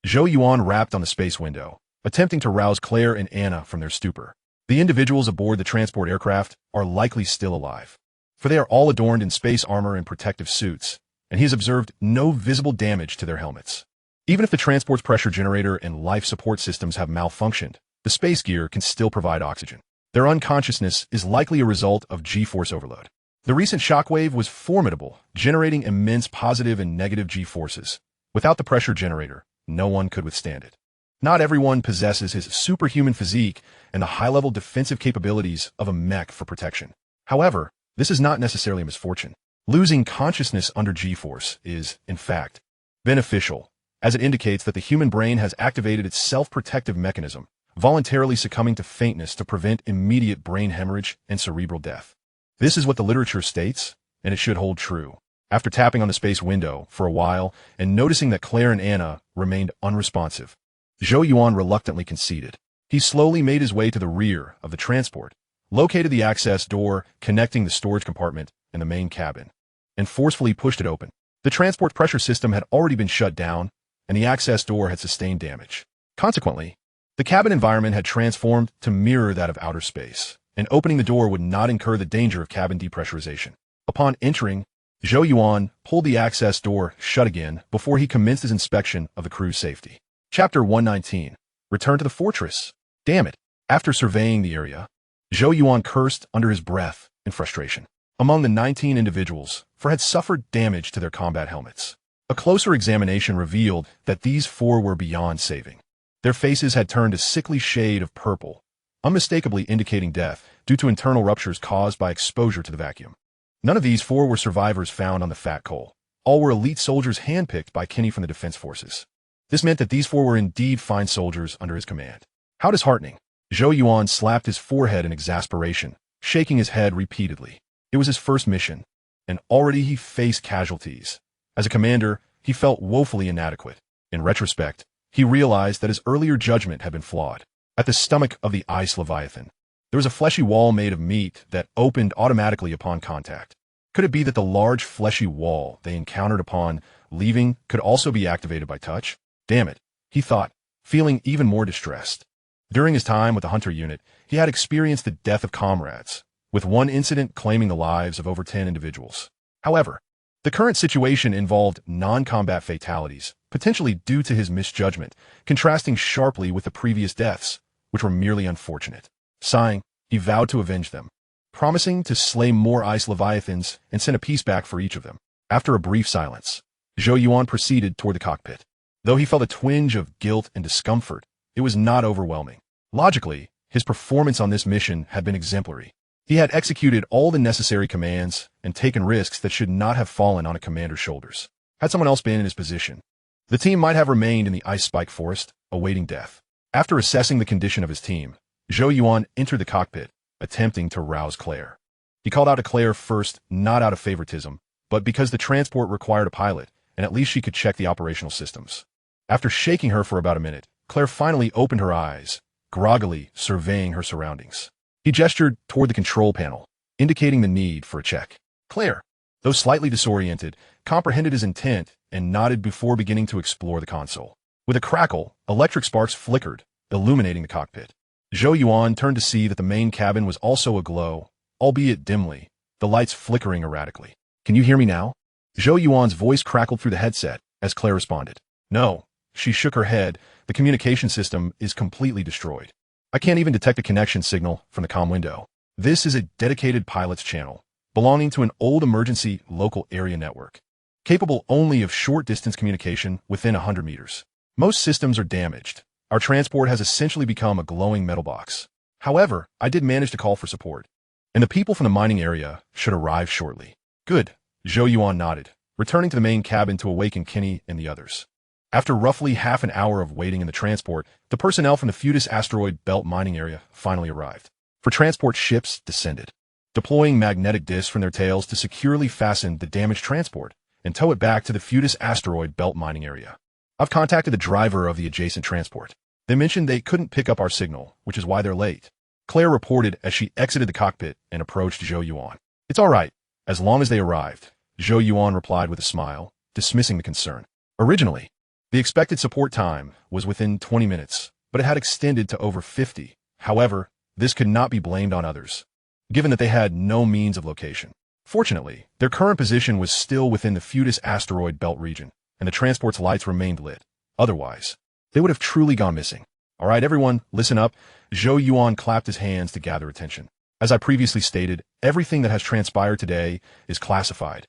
Zhou Yuan rapped on the space window, attempting to rouse Claire and Anna from their stupor. The individuals aboard the transport aircraft are likely still alive, for they are all adorned in space armor and protective suits, and he has observed no visible damage to their helmets. Even if the transport's pressure generator and life support systems have malfunctioned, the space gear can still provide oxygen. Their unconsciousness is likely a result of G-force overload. The recent shockwave was formidable, generating immense positive and negative G-forces. Without the pressure generator, no one could withstand it. Not everyone possesses his superhuman physique and the high-level defensive capabilities of a mech for protection. However, this is not necessarily a misfortune. Losing consciousness under G-force is, in fact, beneficial, as it indicates that the human brain has activated its self-protective mechanism, voluntarily succumbing to faintness to prevent immediate brain hemorrhage and cerebral death. This is what the literature states, and it should hold true. After tapping on the space window for a while and noticing that Claire and Anna remained unresponsive, Zhou Yuan reluctantly conceded. He slowly made his way to the rear of the transport, located the access door connecting the storage compartment and the main cabin, and forcefully pushed it open. The transport pressure system had already been shut down, and the access door had sustained damage. Consequently, the cabin environment had transformed to mirror that of outer space, and opening the door would not incur the danger of cabin depressurization. Upon entering, Zhou Yuan pulled the access door shut again before he commenced his inspection of the crew's safety. Chapter 119. Return to the fortress. Damn it. After surveying the area, Zhou Yuan cursed under his breath in frustration. Among the 19 individuals, 4 had suffered damage to their combat helmets. A closer examination revealed that these 4 were beyond saving. Their faces had turned a sickly shade of purple, unmistakably indicating death due to internal ruptures caused by exposure to the vacuum. None of these 4 were survivors found on the Fat Coal. All were elite soldiers handpicked by Kenny from the Defense Forces. This meant that these 4 were indeed fine soldiers under his command. How disheartening. Zhou Yuan slapped his forehead in exasperation, shaking his head repeatedly. It was his first mission, and already he faced casualties. As a commander, he felt woefully inadequate. In retrospect, he realized that his earlier judgment had been flawed. At the stomach of the Ice Leviathan, there was a fleshy wall made of meat that opened automatically upon contact. Could it be that the large fleshy wall they encountered upon leaving could also be activated by touch? Damn it, he thought, feeling even more distressed. During his time with the Hunter unit, he had experienced the death of comrades, with one incident claiming the lives of over 10 individuals. However, the current situation involved non-combat fatalities, potentially due to his misjudgment, contrasting sharply with the previous deaths, which were merely unfortunate. Sighing, he vowed to avenge them, promising to slay more ice leviathans and send a piece back for each of them. After a brief silence, Zhou Yuan proceeded toward the cockpit. Though he felt a twinge of guilt and discomfort, it was not overwhelming. Logically, his performance on this mission had been exemplary. He had executed all the necessary commands and taken risks that should not have fallen on a commander's shoulders. Had someone else been in his position, the team might have remained in the ice spike forest, awaiting death. After assessing the condition of his team, Zhou Yuan entered the cockpit, attempting to rouse Claire. He called out to Claire first, not out of favoritism, but because the transport required a pilot, and at least she could check the operational systems. After shaking her for about a minute, Claire finally opened her eyes, groggily surveying her surroundings. He gestured toward the control panel, indicating the need for a check. Claire, though slightly disoriented, comprehended his intent and nodded before beginning to explore the console. With a crackle, electric sparks flickered, illuminating the cockpit. Zhou Yuan turned to see that the main cabin was also aglow, albeit dimly, the lights flickering erratically. "Can you hear me now?" Zhou Yuan's voice crackled through the headset as Claire responded. "No." She shook her head. "The communication system is completely destroyed. I can't even detect a connection signal from the comm window. This is a dedicated pilot's channel, belonging to an old emergency local area network, capable only of short-distance communication within 100 meters. Most systems are damaged. Our transport has essentially become a glowing metal box. However, I did manage to call for support, and the people from the mining area should arrive shortly." "Good." Zhou Yuan nodded, returning to the main cabin to awaken Kenny and the others. After roughly half an hour of waiting in the transport, the personnel from the Futus asteroid belt mining area finally arrived. For transport, ships descended, deploying magnetic discs from their tails to securely fasten the damaged transport and tow it back to the Futus asteroid belt mining area. "I've contacted the driver of the adjacent transport. They mentioned they couldn't pick up our signal, which is why they're late," Claire reported as she exited the cockpit and approached Zhou Yuan. "It's all right, as long as they arrived," Zhou Yuan replied with a smile, dismissing the concern. Originally, the expected support time was within 20 minutes, but it had extended to over 50. However, this could not be blamed on others, given that they had no means of location. Fortunately, their current position was still within the Futus asteroid belt region, and the transport's lights remained lit. Otherwise, they would have truly gone missing. "All right, everyone, listen up." Zhou Yuan clapped his hands to gather attention. "As I previously stated, everything that has transpired today is classified.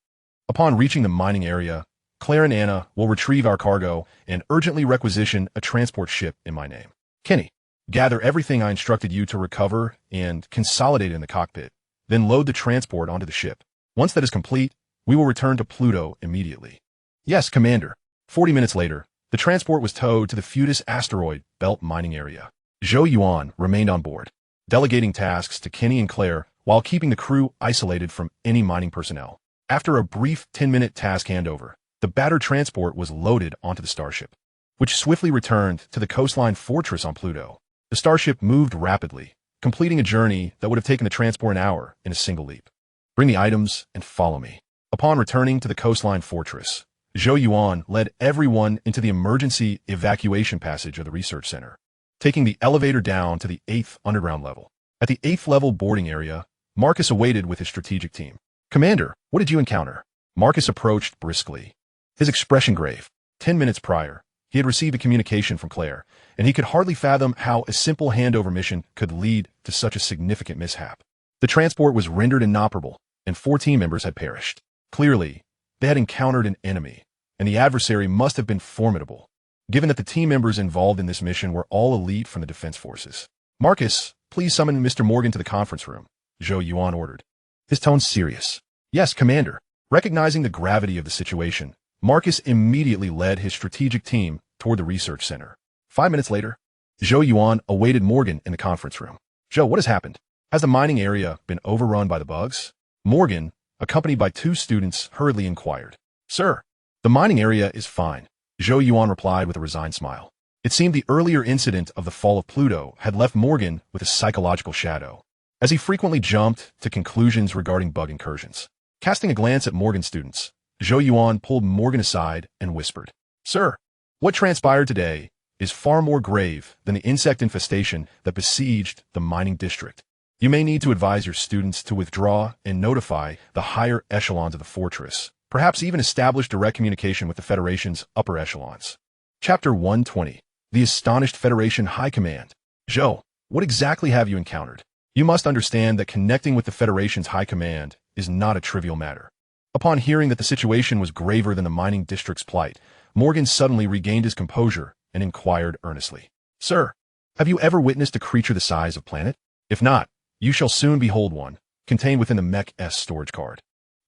Upon reaching the mining area, Claire and Anna will retrieve our cargo and urgently requisition a transport ship in my name. Kenny, gather everything I instructed you to recover and consolidate in the cockpit, then load the transport onto the ship. Once that is complete, we will return to Pluto immediately." "Yes, Commander." 40 minutes later, the transport was towed to the Futus asteroid belt mining area. Zhou Yuan remained on board, delegating tasks to Kenny and Claire while keeping the crew isolated from any mining personnel. After a brief 10-minute task handover, the battered transport was loaded onto the Starship, which swiftly returned to the coastline fortress on Pluto. The Starship moved rapidly, completing a journey that would have taken the transport an hour in a single leap. "Bring the items and follow me." Upon returning to the coastline fortress, Zhou Yuan led everyone into the emergency evacuation passage of the research center, taking the elevator down to the 8th underground level. At the 8th level boarding area, Marcus awaited with his strategic team. "Commander, what did you encounter?" Marcus approached briskly, his expression grave. 10 minutes prior, he had received a communication from Claire, and he could hardly fathom how a simple handover mission could lead to such a significant mishap. The transport was rendered inoperable, and 4 team members had perished. Clearly, they had encountered an enemy, and the adversary must have been formidable, given that the team members involved in this mission were all elite from the defense forces. "Marcus, please summon Mr. Morgan to the conference room," Zhou Yuan ordered, his tone serious. "Yes, Commander." Recognizing the gravity of the situation, Marcus immediately led his strategic team toward the research center. 5 minutes later, Zhou Yuan awaited Morgan in the conference room. "Zhou, what has happened? Has the mining area been overrun by the bugs?" Morgan, accompanied by 2 students, hurriedly inquired. "Sir, the mining area is fine," Zhou Yuan replied with a resigned smile. It seemed the earlier incident of the fall of Pluto had left Morgan with a psychological shadow, as he frequently jumped to conclusions regarding bug incursions. Casting a glance at Morgan's students, Zhou Yuan pulled Morgan aside and whispered, "Sir, what transpired today is far more grave than the insect infestation that besieged the mining district. You may need to advise your students to withdraw and notify the higher echelons of the fortress, perhaps even establish direct communication with the Federation's upper echelons. Chapter 120. The Astonished Federation High Command. Zhou, what exactly have you encountered? You must understand that connecting with the Federation's High Command is not a trivial matter. Upon hearing that the situation was graver than the mining district's plight, Morgan suddenly regained his composure and inquired earnestly. Sir, have you ever witnessed a creature the size of planet? If not, you shall soon behold one, contained within the Mech's storage card.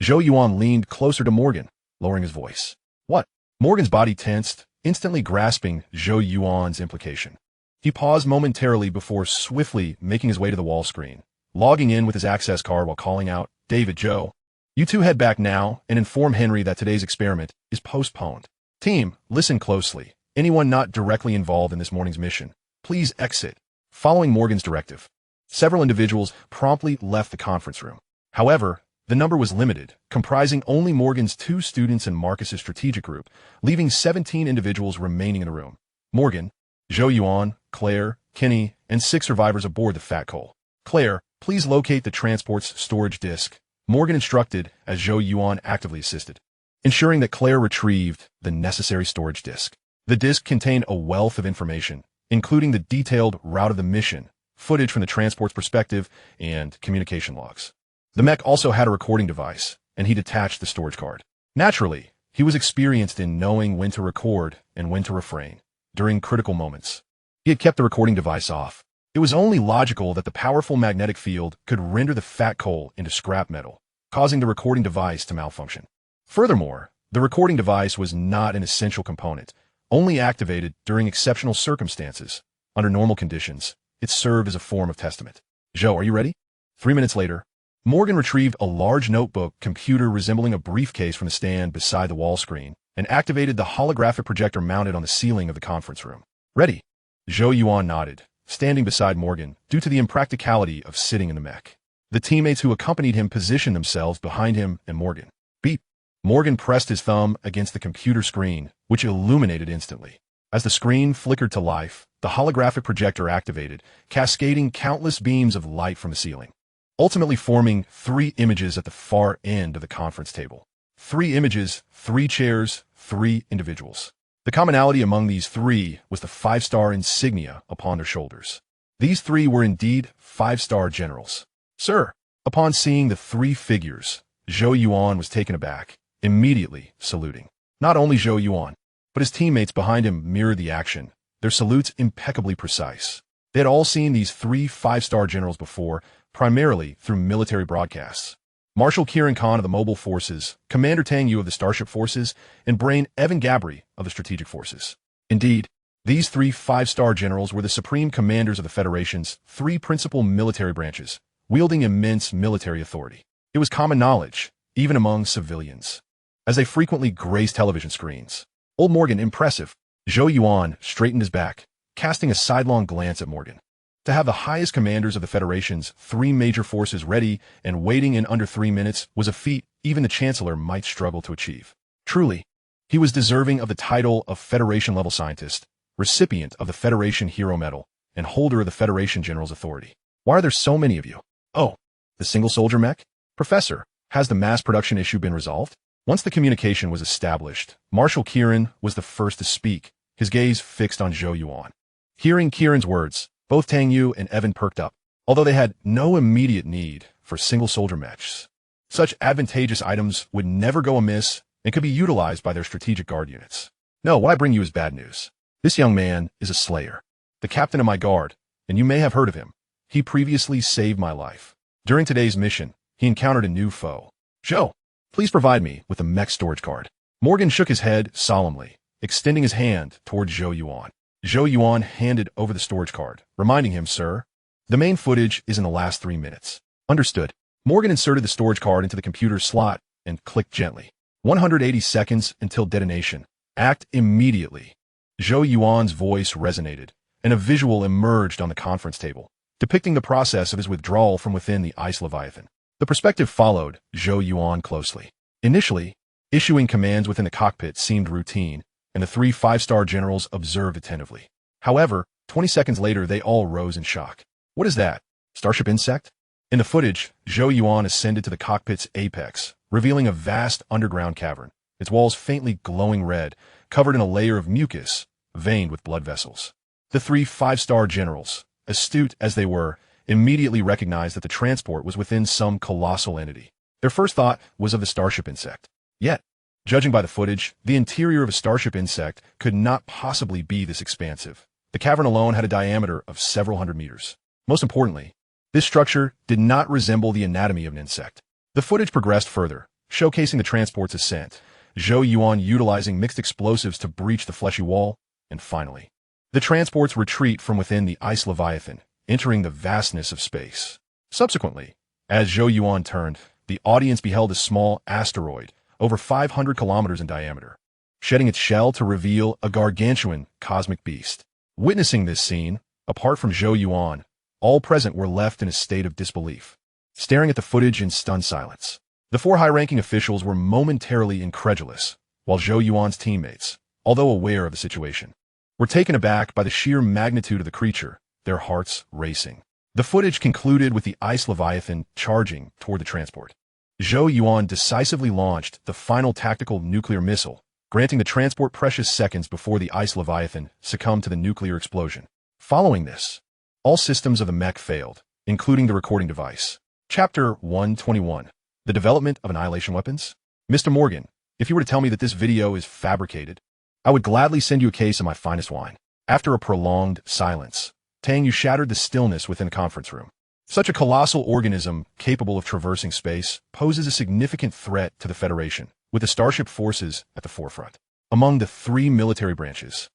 Zhou Yuan leaned closer to Morgan, lowering his voice. What? Morgan's body tensed, instantly grasping Zhou Yuan's implication. He paused momentarily before swiftly making his way to the wall screen, logging in with his access card while calling out, David, Zhou. You two head back now and inform Henry that today's experiment is postponed. Team, listen closely. Anyone not directly involved in this morning's mission, please exit. Following Morgan's directive, several individuals promptly left the conference room. However, the number was limited, comprising only Morgan's 2 students and Marcus's strategic group, leaving 17 individuals remaining in the room. Morgan, Zhou Yuan, Claire, Kenny, and 6 survivors aboard the Fat Coal. Claire, please locate the transport's storage disk. Morgan instructed as Zhou Yuan actively assisted, ensuring that Claire retrieved the necessary storage disk. The disk contained a wealth of information, including the detailed route of the mission, footage from the transport's perspective, and communication logs. The mech also had a recording device, and he detached the storage card. Naturally, he was experienced in knowing when to record and when to refrain during critical moments. He had kept the recording device off. It was only logical that the powerful magnetic field could render the fat coal into scrap metal, causing the recording device to malfunction. Furthermore, the recording device was not an essential component, only activated during exceptional circumstances. Under normal conditions, it served as a form of testament. Zhou, are you ready? 3 minutes later, Morgan retrieved a large notebook computer resembling a briefcase from the stand beside the wall screen and activated the holographic projector mounted on the ceiling of the conference room. Ready? Zhou Yuan nodded, standing beside Morgan due to the impracticality of sitting in the mech. The teammates who accompanied him positioned themselves behind him and Morgan. Beep. Morgan pressed his thumb against the computer screen, which illuminated instantly. As the screen flickered to life, the holographic projector activated, cascading countless beams of light from the ceiling, ultimately forming 3 images at the far end of the conference table. 3 images, 3 chairs, 3 individuals. The commonality among these 3 was the 5-star insignia upon their shoulders. These 3 were indeed 5-star generals. Sir, upon seeing the 3 figures, Zhou Yuan was taken aback, immediately saluting. Not only Zhou Yuan, but his teammates behind him mirrored the action, their salutes impeccably precise. They had all seen these 3 5-star generals before, primarily through military broadcasts. Marshal Kieran Khan of the Mobile Forces, Commander Tang Yu of the Starship Forces, and Brain Evan Gabry of the Strategic Forces. Indeed, these 3 5-star generals were the supreme commanders of the Federation's 3 principal military branches, wielding immense military authority. It was common knowledge, even among civilians, as they frequently graced television screens. Old Morgan, impressive. Zhou Yuan straightened his back, casting a sidelong glance at Morgan. To have the highest commanders of the Federation's 3 major forces ready and waiting in under 3 minutes was a feat even the Chancellor might struggle to achieve. Truly, he was deserving of the title of Federation-level scientist, recipient of the Federation Hero Medal, and holder of the Federation General's authority. Why are there so many of you? Oh, the single soldier mech? Professor, has the mass production issue been resolved? Once the communication was established, Marshal Kieran was the first to speak, his gaze fixed on Zhou Yuan. Hearing Kieran's words, both Tang Yu and Evan perked up, although they had no immediate need for single soldier mechs. Such advantageous items would never go amiss and could be utilized by their strategic guard units. No, what I bring you is bad news. This young man is a slayer, the captain of my guard, and you may have heard of him. He previously saved my life. During today's mission, he encountered a new foe. Zhou, please provide me with a mech storage card. Morgan shook his head solemnly, extending his hand toward Zhou Yuan. Zhou Yuan handed over the storage card, reminding him, Sir, the main footage is in the last 3 minutes. Understood. Morgan inserted the storage card into the computer's slot and clicked gently. 180 seconds until detonation. Act immediately. Zhou Yuan's voice resonated, and a visual emerged on the conference table, depicting the process of his withdrawal from within the ice leviathan. The perspective followed Zhou Yuan closely. Initially, issuing commands within the cockpit seemed routine, and the 3 5-star generals observed attentively. However, 20 seconds later, they all rose in shock. What is that? Starship insect? In the footage, Zhou Yuan ascended to the cockpit's apex, revealing a vast underground cavern, its walls faintly glowing red, covered in a layer of mucus, veined with blood vessels. The three five-star generals, astute as they were, immediately recognized that the transport was within some colossal entity. Their first thought was of the starship insect. Yet, judging by the footage, the interior of a starship insect could not possibly be this expansive. The cavern alone had a diameter of several hundred meters. Most importantly, this structure did not resemble the anatomy of an insect. The footage progressed further, showcasing the transport's ascent, Zhou Yuan utilizing mixed explosives to breach the fleshy wall, and finally, the transport's retreat from within the ice leviathan, entering the vastness of space. Subsequently, as Zhou Yuan turned, the audience beheld a small asteroid, over 500 kilometers in diameter, shedding its shell to reveal a gargantuan cosmic beast. Witnessing this scene, apart from Zhou Yuan, all present were left in a state of disbelief, staring at the footage in stunned silence. The four high-ranking officials were momentarily incredulous, while Zhou Yuan's teammates, although aware of the situation, were taken aback by the sheer magnitude of the creature, their hearts racing. The footage concluded with the ice leviathan charging toward the transport. Zhou Yuan decisively launched the final tactical nuclear missile, granting the transport precious seconds before the ice leviathan succumbed to the nuclear explosion. Following this, all systems of the mech failed, including the recording device. Chapter 121. The Development of Annihilation Weapons? Mr. Morgan, if you were to tell me that this video is fabricated, I would gladly send you a case of my finest wine. After a prolonged silence, Tang Yu shattered the stillness within the conference room. Such a colossal organism capable of traversing space poses a significant threat to the Federation, with the Starship forces at the forefront. Among the three military branches,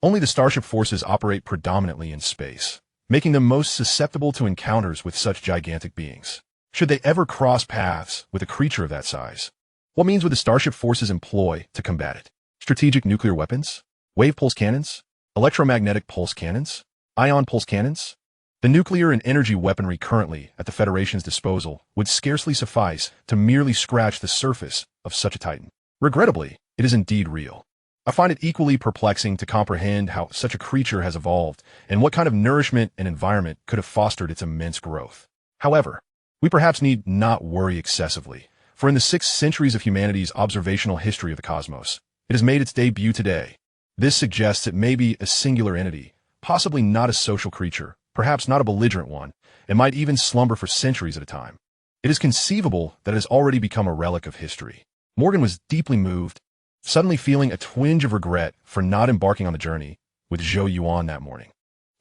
only the Starship forces operate predominantly in space, making them most susceptible to encounters with such gigantic beings. Should they ever cross paths with a creature of that size, what means would the Starship forces employ to combat it? Strategic nuclear weapons? Wave pulse cannons? Electromagnetic pulse cannons? Ion pulse cannons? The nuclear and energy weaponry currently at the Federation's disposal would scarcely suffice to merely scratch the surface of such a titan. Regrettably, it is indeed real. I find it equally perplexing to comprehend how such a creature has evolved and what kind of nourishment and environment could have fostered its immense growth. However, we perhaps need not worry excessively, for in the 6 centuries of humanity's observational history of the cosmos, it has made its debut today. This suggests it may be a singular entity, possibly not a social creature, perhaps not a belligerent one, and might even slumber for centuries at a time. It is conceivable that it has already become a relic of history. Morgan was deeply moved, suddenly feeling a twinge of regret for not embarking on the journey with Zhou Yuan that morning.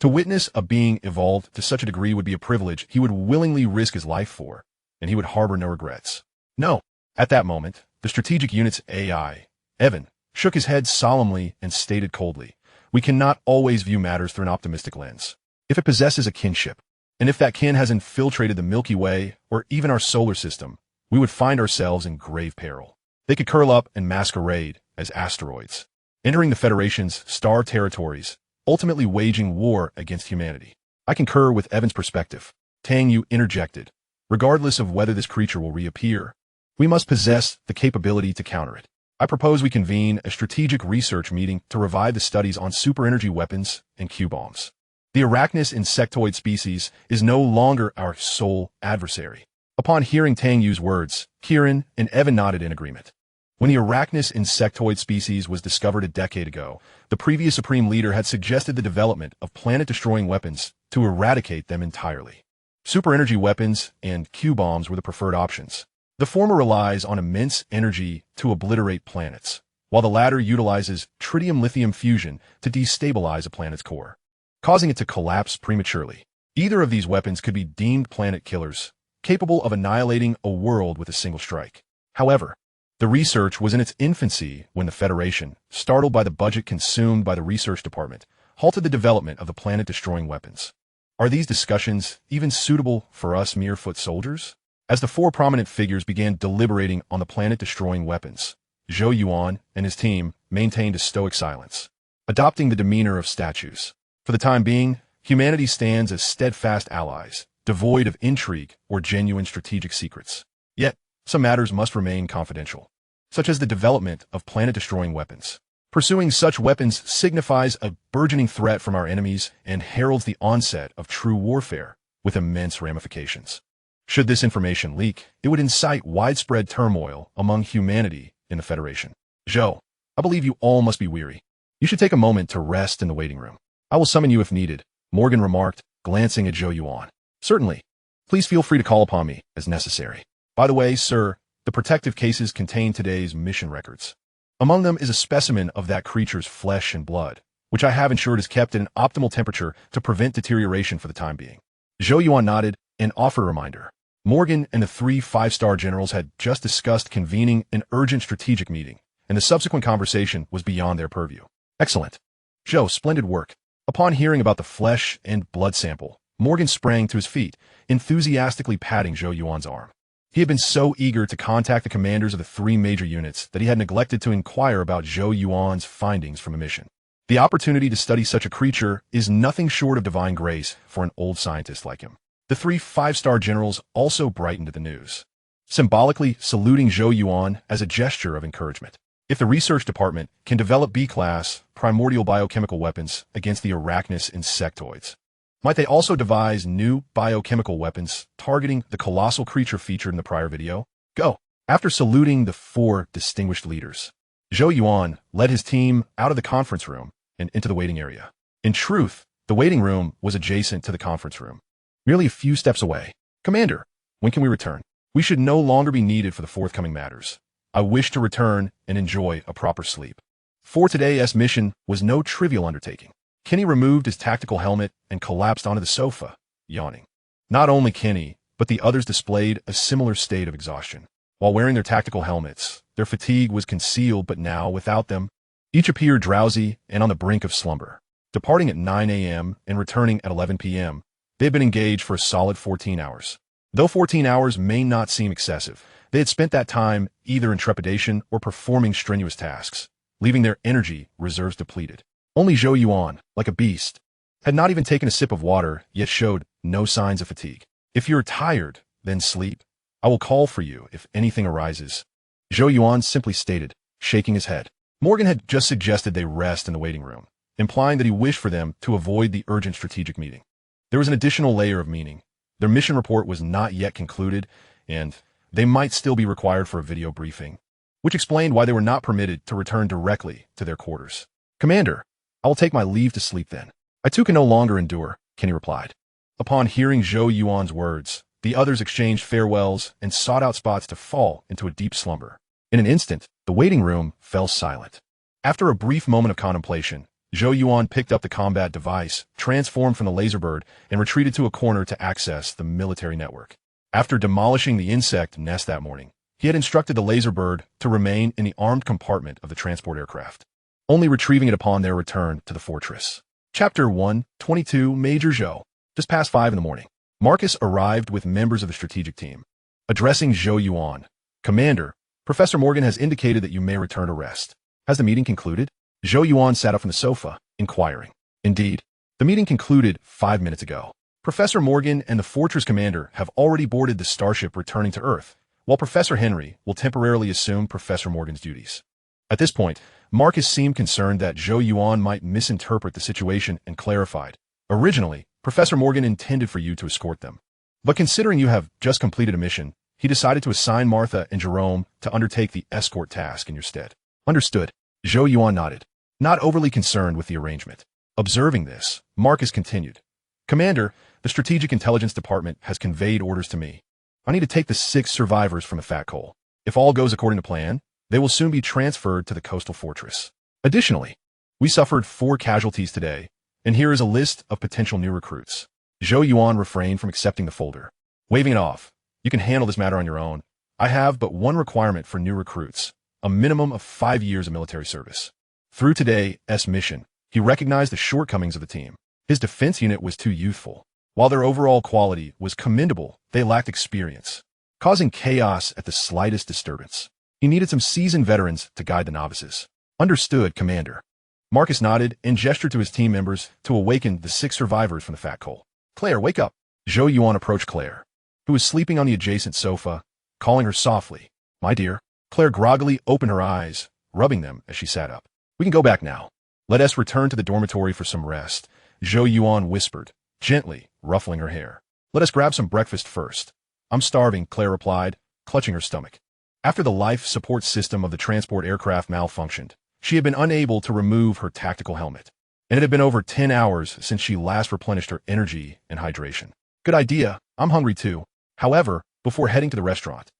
To witness a being evolved to such a degree would be a privilege he would willingly risk his life for, and he would harbor no regrets. No. At that moment, the strategic unit's AI, Evan, shook his head solemnly and stated coldly, "We cannot always view matters through an optimistic lens. If it possesses a kinship, and if that kin has infiltrated the Milky Way or even our solar system, we would find ourselves in grave peril. They could curl up and masquerade as asteroids, entering the Federation's star territories, ultimately waging war against humanity." I concur with Evan's perspective. Tang Yu interjected. Regardless of whether this creature will reappear, we must possess the capability to counter it. I propose we convene a strategic research meeting to revive the studies on super-energy weapons and Q-bombs. The arachnous insectoid species is no longer our sole adversary. Upon hearing Tang Yu's words, Kieran and Evan nodded in agreement. When the arachnous insectoid species was discovered a decade ago, the previous Supreme Leader had suggested the development of planet-destroying weapons to eradicate them entirely. Super-energy weapons and Q-bombs were the preferred options. The former relies on immense energy to obliterate planets, while the latter utilizes tritium-lithium fusion to destabilize a planet's core, causing it to collapse prematurely. Either of these weapons could be deemed planet killers, capable of annihilating a world with a single strike. However, the research was in its infancy when the Federation, startled by the budget consumed by the research department, halted the development of the planet-destroying weapons. Are these discussions even suitable for us mere foot soldiers? As the four prominent figures began deliberating on the planet-destroying weapons, Zhou Yuan and his team maintained a stoic silence, adopting the demeanor of statues. For the time being, humanity stands as steadfast allies, devoid of intrigue or genuine strategic secrets. Yet, some matters must remain confidential, such as the development of planet-destroying weapons. Pursuing such weapons signifies a burgeoning threat from our enemies and heralds the onset of true warfare with immense ramifications. Should this information leak, it would incite widespread turmoil among humanity in the Federation. Zhou, I believe you all must be weary. You should take a moment to rest in the waiting room. I will summon you if needed, Morgan remarked, glancing at Zhou Yuan. Certainly. Please feel free to call upon me as necessary. By the way, sir, the protective cases contain today's mission records. Among them is a specimen of that creature's flesh and blood, which I have ensured is kept at an optimal temperature to prevent deterioration for the time being. Zhou Yuan nodded and offered a reminder. Morgan and the 3 5-star generals had just discussed convening an urgent strategic meeting, and the subsequent conversation was beyond their purview. Excellent. Zhou, splendid work. Upon hearing about the flesh and blood sample, Morgan sprang to his feet, enthusiastically patting Zhou Yuan's arm. He had been so eager to contact the commanders of the 3 major units that he had neglected to inquire about Zhou Yuan's findings from a mission. The opportunity to study such a creature is nothing short of divine grace for an old scientist like him. The 3 5-star generals also brightened at the news, symbolically saluting Zhou Yuan as a gesture of encouragement. If the research department can develop B-class primordial biochemical weapons against the arachnous insectoids, might they also devise new biochemical weapons targeting the colossal creature featured in the prior video? Go! After saluting the 4 distinguished leaders, Zhou Yuan led his team out of the conference room and into the waiting area. In truth, the waiting room was adjacent to the conference room, merely a few steps away. Commander, when can we return? We should no longer be needed for the forthcoming matters. I wish to return and enjoy a proper sleep. For today's mission was no trivial undertaking. Kenny removed his tactical helmet and collapsed onto the sofa, yawning. Not only Kenny, but the others displayed a similar state of exhaustion. While wearing their tactical helmets, their fatigue was concealed, but now, without them, each appeared drowsy and on the brink of slumber. Departing at 9 a.m. and returning at 11 p.m., they had been engaged for a solid 14 hours. Though 14 hours may not seem excessive, they had spent that time either in trepidation or performing strenuous tasks, leaving their energy reserves depleted. Only Zhou Yuan, like a beast, had not even taken a sip of water, yet showed no signs of fatigue. If you're tired, then sleep. I will call for you if anything arises, Zhou Yuan simply stated, shaking his head. Morgan had just suggested they rest in the waiting room, implying that he wished for them to avoid the urgent strategic meeting. There was an additional layer of meaning. Their mission report was not yet concluded, and they might still be required for a video briefing, which explained why they were not permitted to return directly to their quarters. Commander, I will take my leave to sleep then. I too can no longer endure, Kenny replied. Upon hearing Zhou Yuan's words, the others exchanged farewells and sought out spots to fall into a deep slumber. In an instant, the waiting room fell silent. After a brief moment of contemplation, Zhou Yuan picked up the combat device, transformed from the laser bird, and retreated to a corner to access the military network. After demolishing the insect nest that morning, he had instructed the laser bird to remain in the armed compartment of the transport aircraft, only retrieving it upon their return to the fortress. Chapter 122 Major Zhou. Just past 5 in the morning, Marcus arrived with members of the strategic team. Addressing Zhou Yuan, Commander, Professor Morgan has indicated that you may return to rest. Has the meeting concluded? Zhou Yuan sat up from the sofa, inquiring. Indeed, the meeting concluded 5 minutes ago. Professor Morgan and the Fortress Commander have already boarded the starship returning to Earth, while Professor Henry will temporarily assume Professor Morgan's duties. At this point, Marcus seemed concerned that Zhou Yuan might misinterpret the situation and clarified. Originally, Professor Morgan intended for you to escort them. But considering you have just completed a mission, he decided to assign Martha and Jerome to undertake the escort task in your stead. Understood. Zhou Yuan nodded, not overly concerned with the arrangement. Observing this, Marcus continued. Commander, the Strategic Intelligence Department has conveyed orders to me. I need to take the 6 survivors from the Fat Coal. If all goes according to plan, they will soon be transferred to the coastal fortress. Additionally, we suffered 4 casualties today, and here is a list of potential new recruits. Zhou Yuan refrained from accepting the folder. Waving it off, you can handle this matter on your own. I have but one requirement for new recruits, a minimum of 5 years of military service. Through today's mission, he recognized the shortcomings of the team. His defense unit was too youthful. While their overall quality was commendable, they lacked experience, causing chaos at the slightest disturbance. He needed some seasoned veterans to guide the novices. Understood, Commander. Marcus nodded and gestured to his team members to awaken the 6 survivors from the Fat Coal. Claire, wake up. Zhou Yuan approached Claire, who was sleeping on the adjacent sofa, calling her softly. My dear. Claire groggily opened her eyes, rubbing them as she sat up. We can go back now. Let us return to the dormitory for some rest, Zhou Yuan whispered, gently ruffling her hair. Let us grab some breakfast first. I'm starving, Claire replied, clutching her stomach. After the life support system of the transport aircraft malfunctioned, she had been unable to remove her tactical helmet, and it had been over 10 hours since she last replenished her energy and hydration. Good idea. I'm hungry too. However, before heading to the restaurant,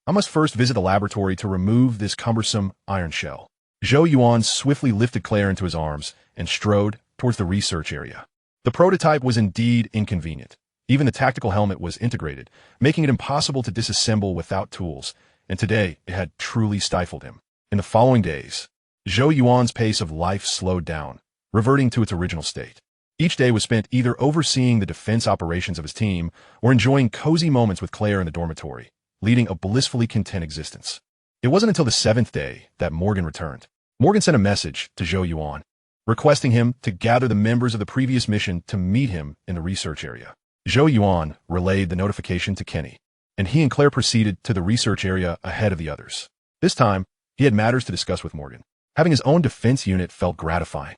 I must first visit the laboratory to remove this cumbersome iron shell. Zhou Yuan swiftly lifted Claire into his arms and strode towards the research area. The prototype was indeed inconvenient. Even the tactical helmet was integrated, making it impossible to disassemble without tools, and today it had truly stifled him. In the following days, Zhou Yuan's pace of life slowed down, reverting to its original state. Each day was spent either overseeing the defense operations of his team or enjoying cozy moments with Claire in the dormitory, leading a blissfully content existence. It wasn't until the 7th day that Morgan returned. Morgan sent a message to Zhou Yuan, requesting him to gather the members of the previous mission to meet him in the research area. Zhou Yuan relayed the notification to Kenny, and he and Claire proceeded to the research area ahead of the others. This time, he had matters to discuss with Morgan. Having his own defense unit felt gratifying.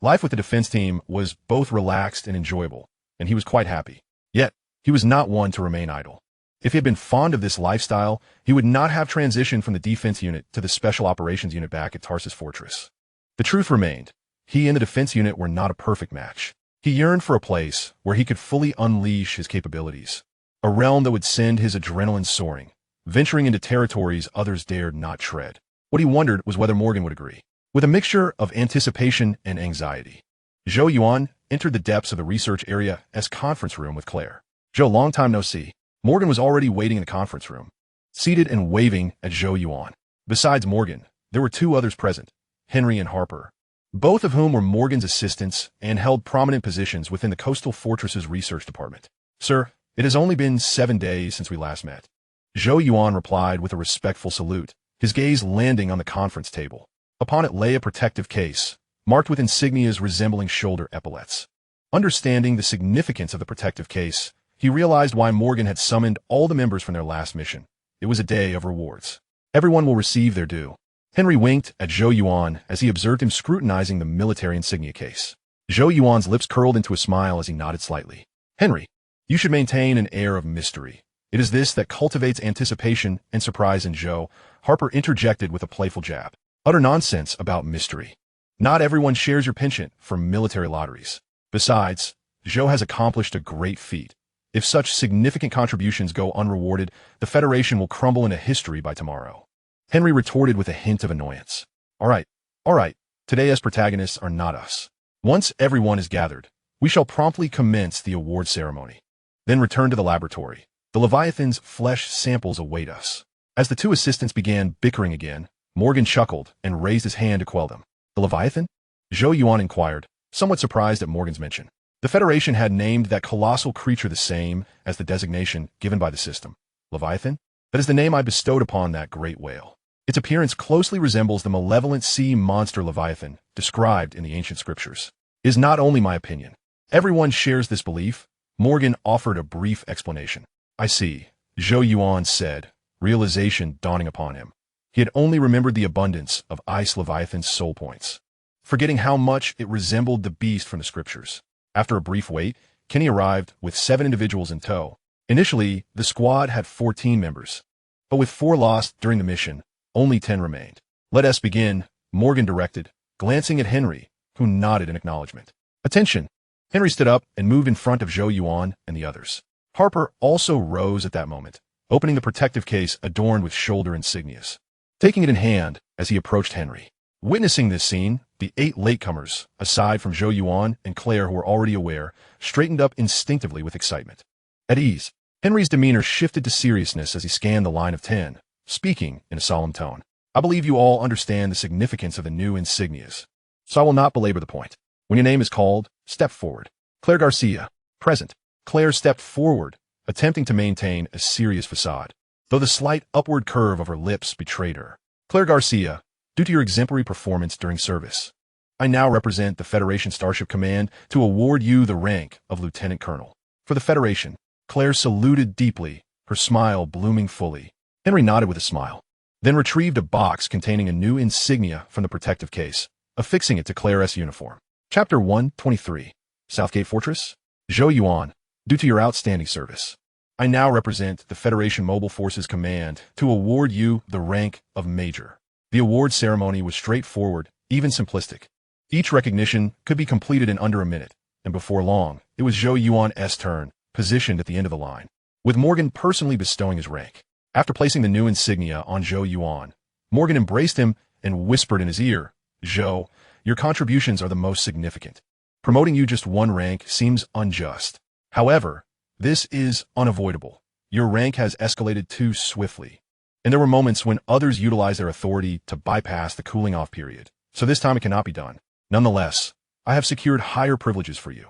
Life with the defense team was both relaxed and enjoyable, and he was quite happy. Yet, he was not one to remain idle. If he had been fond of this lifestyle, he would not have transitioned from the defense unit to the special operations unit back at Tarsus Fortress. The truth remained. He and the defense unit were not a perfect match. He yearned for a place where he could fully unleash his capabilities, a realm that would send his adrenaline soaring, venturing into territories others dared not tread. What he wondered was whether Morgan would agree. With a mixture of anticipation and anxiety, Zhou Yuan entered the depths of the research area's conference room with Claire. Zhou, long time no see. Morgan was already waiting in the conference room, seated and waving at Zhou Yuan. Besides Morgan, there were 2 others present, Henry and Harper, both of whom were Morgan's assistants and held prominent positions within the Coastal Fortress's research department. Sir, it has only been 7 days since we last met. Zhou Yuan replied with a respectful salute, his gaze landing on the conference table. Upon it lay a protective case, marked with insignias resembling shoulder epaulets. Understanding the significance of the protective case, he realized why Morgan had summoned all the members from their last mission. It was a day of rewards. Everyone will receive their due. Henry winked at Zhou Yuan as he observed him scrutinizing the military insignia case. Zhou Yuan's lips curled into a smile as he nodded slightly. Henry, you should maintain an air of mystery. It is this that cultivates anticipation and surprise in Zhou. Harper interjected with a playful jab. Utter nonsense about mystery. Not everyone shares your penchant for military lotteries. Besides, Zhou has accomplished a great feat. If such significant contributions go unrewarded, the Federation will crumble into history by tomorrow. Henry retorted with a hint of annoyance. All right. Today as protagonists are not us. Once everyone is gathered, we shall promptly commence the award ceremony. Then return to the laboratory. The Leviathan's flesh samples await us. As the 2 assistants began bickering again, Morgan chuckled and raised his hand to quell them. The Leviathan? Zhou Yuan inquired, somewhat surprised at Morgan's mention. The Federation had named that colossal creature the same as the designation given by the system. Leviathan? That is the name I bestowed upon that great whale. Its appearance closely resembles the malevolent sea monster Leviathan described in the ancient scriptures. It is not only my opinion. Everyone shares this belief. Morgan offered a brief explanation. I see, Zhou Yuan said, realization dawning upon him. He had only remembered the abundance of Ice Leviathan's soul points, forgetting how much it resembled the beast from the scriptures. After a brief wait, Kenny arrived with 7 individuals in tow. Initially, the squad had 14 members, but with 4 lost during the mission, only 10 remained. Let us begin, Morgan directed, glancing at Henry, who nodded in acknowledgement. Attention! Henry stood up and moved in front of Zhou Yuan and the others. Harper also rose at that moment, opening the protective case adorned with shoulder insignias, taking it in hand as he approached Henry. Witnessing this scene, the 8 latecomers, aside from Zhou Yuan and Claire who were already aware, straightened up instinctively with excitement. At ease, Henry's demeanor shifted to seriousness as he scanned the line of 10, speaking in a solemn tone. I believe you all understand the significance of the new insignias, so I will not belabor the point. When your name is called, step forward. Claire Garcia, present. Claire stepped forward, attempting to maintain a serious facade, though the slight upward curve of her lips betrayed her. Claire Garcia, due to your exemplary performance during service, I now represent the Federation Starship Command to award you the rank of Lieutenant Colonel. For the Federation, Claire saluted deeply, her smile blooming fully. Henry nodded with a smile, then retrieved a box containing a new insignia from the protective case, affixing it to Claire's uniform. Chapter 123. Southgate Fortress? Zhou Yuan, due to your outstanding service, I now represent the Federation Mobile Forces Command to award you the rank of Major. The award ceremony was straightforward, even simplistic. Each recognition could be completed in under a minute, and before long, it was Zhou Yuan's turn, positioned at the end of the line, with Morgan personally bestowing his rank. After placing the new insignia on Zhou Yuan, Morgan embraced him and whispered in his ear, "Zhou, your contributions are the most significant. Promoting you just one rank seems unjust. However, this is unavoidable. Your rank has escalated too swiftly, and there were moments when others utilized their authority to bypass the cooling-off period, so this time it cannot be done. Nonetheless, I have secured higher privileges for you.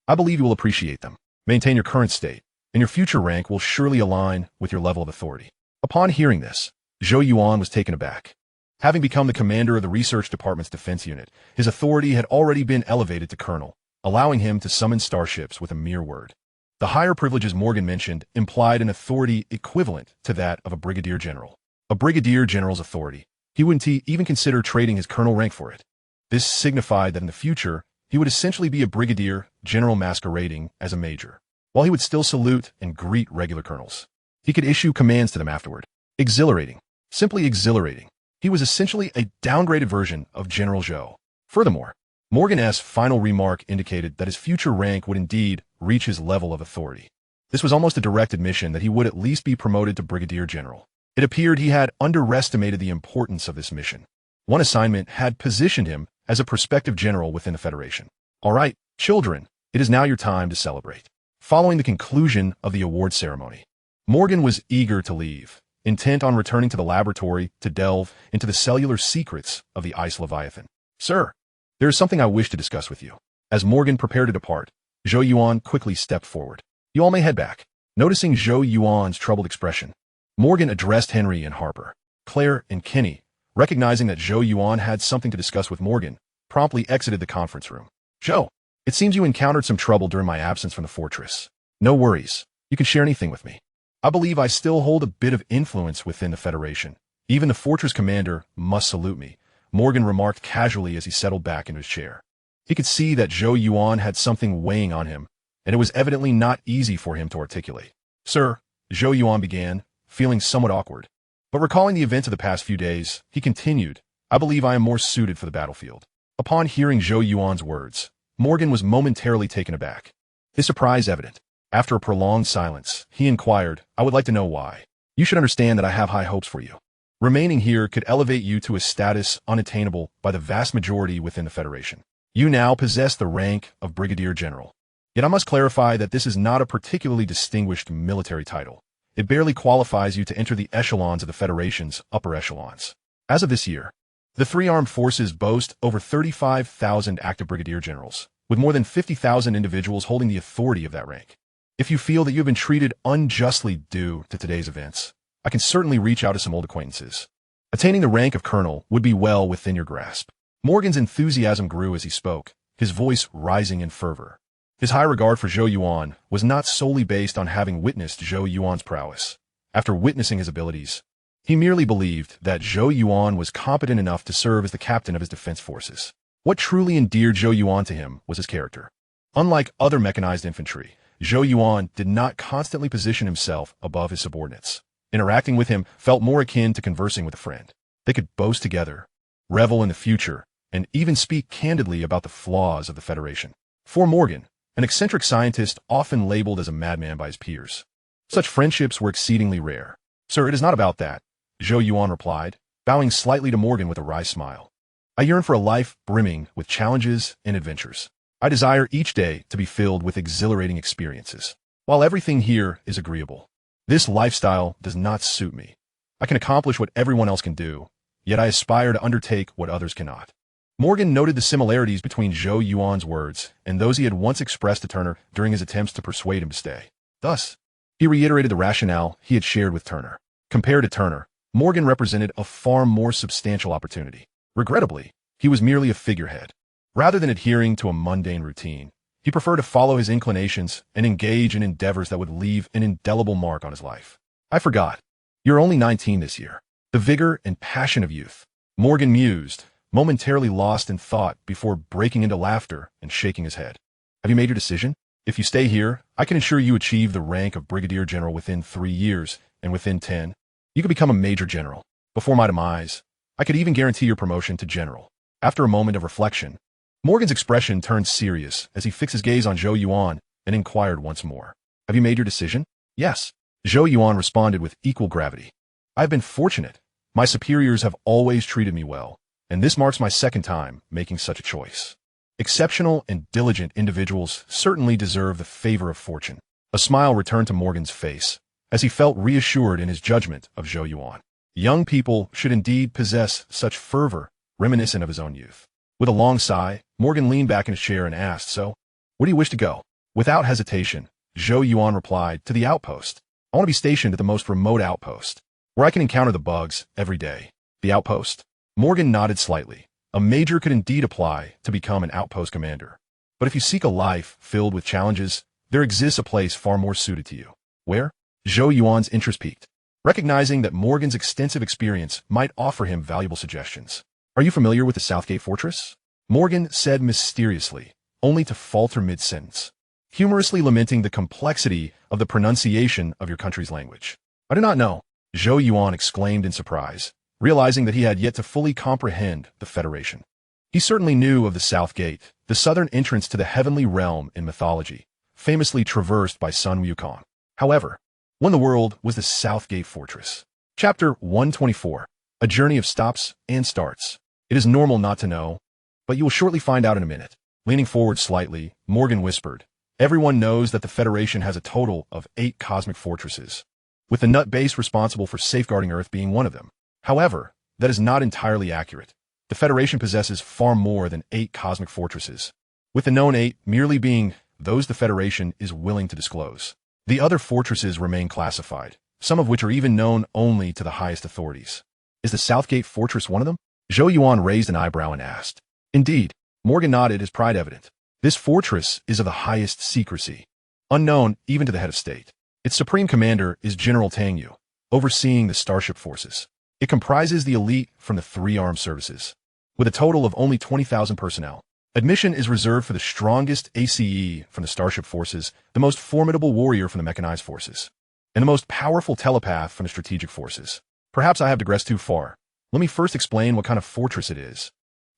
I believe you will appreciate them. Maintain your current state, and your future rank will surely align with your level of authority." Upon hearing this, Zhou Yuan was taken aback. Having become the commander of the Research Department's defense unit, his authority had already been elevated to colonel, allowing him to summon starships with a mere word. The higher privileges Morgan mentioned implied an authority equivalent to that of a brigadier general. A brigadier general's authority. He wouldn't even consider trading his colonel rank for it. This signified that in the future, he would essentially be a brigadier general masquerading as a major, while he would still salute and greet regular colonels. He could issue commands to them afterward. Exhilarating. Simply exhilarating. He was essentially a downgraded version of General Zhou. Furthermore, Morgan's final remark indicated that his future rank would indeed reach his level of authority. This was almost a direct admission that he would at least be promoted to brigadier general. It appeared he had underestimated the importance of this mission. One assignment had positioned him as a prospective general within the Federation. All right, children, it is now your time to celebrate. Following the conclusion of the award ceremony, Morgan was eager to leave, intent on returning to the laboratory to delve into the cellular secrets of the Ice Leviathan. "Sir, there is something I wish to discuss with you." As Morgan prepared to depart, Zhou Yuan quickly stepped forward. "You all may head back." Noticing Zhou Yuan's troubled expression, Morgan addressed Henry and Harper, Claire and Kenny, recognizing that Zhou Yuan had something to discuss with Morgan, promptly exited the conference room. "Zhou, it seems you encountered some trouble during my absence from the fortress. No worries. You can share anything with me. I believe I still hold a bit of influence within the Federation. Even the fortress commander must salute me," Morgan remarked casually as he settled back into his chair. He could see that Zhou Yuan had something weighing on him, and it was evidently not easy for him to articulate. "Sir," Zhou Yuan began, feeling somewhat awkward. But recalling the events of the past few days, he continued, "I believe I am more suited for the battlefield." Upon hearing Zhou Yuan's words, Morgan was momentarily taken aback, his surprise evident. After a prolonged silence, he inquired, "I would like to know why. You should understand that I have high hopes for you. Remaining here could elevate you to a status unattainable by the vast majority within the Federation. You now possess the rank of Brigadier General. Yet I must clarify that this is not a particularly distinguished military title. It barely qualifies you to enter the echelons of the Federation's upper echelons. As of this year, the three armed forces boast over 35,000 active Brigadier Generals, with more than 50,000 individuals holding the authority of that rank. If you feel that you have been treated unjustly due to today's events, I can certainly reach out to some old acquaintances. Attaining the rank of colonel would be well within your grasp." Morgan's enthusiasm grew as he spoke, his voice rising in fervor. His high regard for Zhou Yuan was not solely based on having witnessed Zhou Yuan's prowess. After witnessing his abilities, he merely believed that Zhou Yuan was competent enough to serve as the captain of his defense forces. What truly endeared Zhou Yuan to him was his character. Unlike other mechanized infantry, Zhou Yuan did not constantly position himself above his subordinates. Interacting with him felt more akin to conversing with a friend. They could boast together, revel in the future, and even speak candidly about the flaws of the Federation. For Morgan, an eccentric scientist often labeled as a madman by his peers, such friendships were exceedingly rare. "Sir, it is not about that," Zhou Yuan replied, bowing slightly to Morgan with a wry smile. "I yearn for a life brimming with challenges and adventures. I desire each day to be filled with exhilarating experiences. While everything here is agreeable, this lifestyle does not suit me. I can accomplish what everyone else can do, yet I aspire to undertake what others cannot." Morgan noted the similarities between Zhou Yuan's words and those he had once expressed to Turner during his attempts to persuade him to stay. Thus, he reiterated the rationale he had shared with Turner. Compared to Turner, Morgan represented a far more substantial opportunity. Regrettably, he was merely a figurehead. Rather than adhering to a mundane routine, he preferred to follow his inclinations and engage in endeavors that would leave an indelible mark on his life. "I forgot. You're only 19 this year." The vigor and passion of youth, Morgan mused, momentarily lost in thought before breaking into laughter and shaking his head. Have you made your decision? If you stay here, I can ensure you achieve the rank of Brigadier General within 3 years, and within 10, you could become a Major General. Before my demise, I could even guarantee your promotion to General. After a moment of reflection, Morgan's expression turned serious as he fixed his gaze on Zhou Yuan and inquired once more. Have you made your decision? Yes. Zhou Yuan responded with equal gravity. I've been fortunate. My superiors have always treated me well, and this marks my second time making such a choice. Exceptional and diligent individuals certainly deserve the favor of fortune. A smile returned to Morgan's face as he felt reassured in his judgment of Zhou Yuan. Young people should indeed possess such fervor reminiscent of his own youth. With a long sigh, Morgan leaned back in his chair and asked, So, where do you wish to go? Without hesitation, Zhou Yuan replied, To the outpost. I want to be stationed at the most remote outpost, where I can encounter the bugs every day. The outpost? Morgan nodded slightly. A major could indeed apply to become an outpost commander. But if you seek a life filled with challenges, there exists a place far more suited to you. Where? Zhou Yuan's interest peaked, recognizing that Morgan's extensive experience might offer him valuable suggestions. Are you familiar with the Southgate Fortress? Morgan said mysteriously, only to falter mid-sentence, humorously lamenting the complexity of the pronunciation of your country's language. I do not know, Zhou Yuan exclaimed in surprise, realizing that he had yet to fully comprehend the Federation. He certainly knew of the South Gate, the southern entrance to the heavenly realm in mythology, famously traversed by Sun Wukong. However, what in the world was the South Gate Fortress? Chapter 124, A Journey of Stops and Starts. It is normal not to know, but you will shortly find out in a minute. Leaning forward slightly, Morgan whispered, Everyone knows that the Federation has a total of 8 cosmic fortresses, with the nut base responsible for safeguarding Earth being one of them. However, that is not entirely accurate. The Federation possesses far more than 8 cosmic fortresses, with the known 8 merely being those the Federation is willing to disclose. The other fortresses remain classified, some of which are even known only to the highest authorities. Is the Southgate Fortress one of them? Zhou Yuan raised an eyebrow and asked. Indeed, Morgan nodded, his pride evident. This fortress is of the highest secrecy, unknown even to the head of state. Its supreme commander is General Tang Yu, overseeing the Starship forces. It comprises the elite from the 3 armed services, with a total of only 20,000 personnel. Admission is reserved for the strongest ACE from the Starship forces, the most formidable warrior from the mechanized forces, and the most powerful telepath from the strategic forces. Perhaps I have digressed too far. Let me first explain what kind of fortress it is.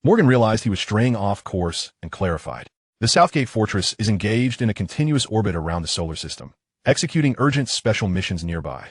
Morgan realized he was straying off course and clarified. The Southgate Fortress is engaged in a continuous orbit around the solar system, executing urgent special missions nearby.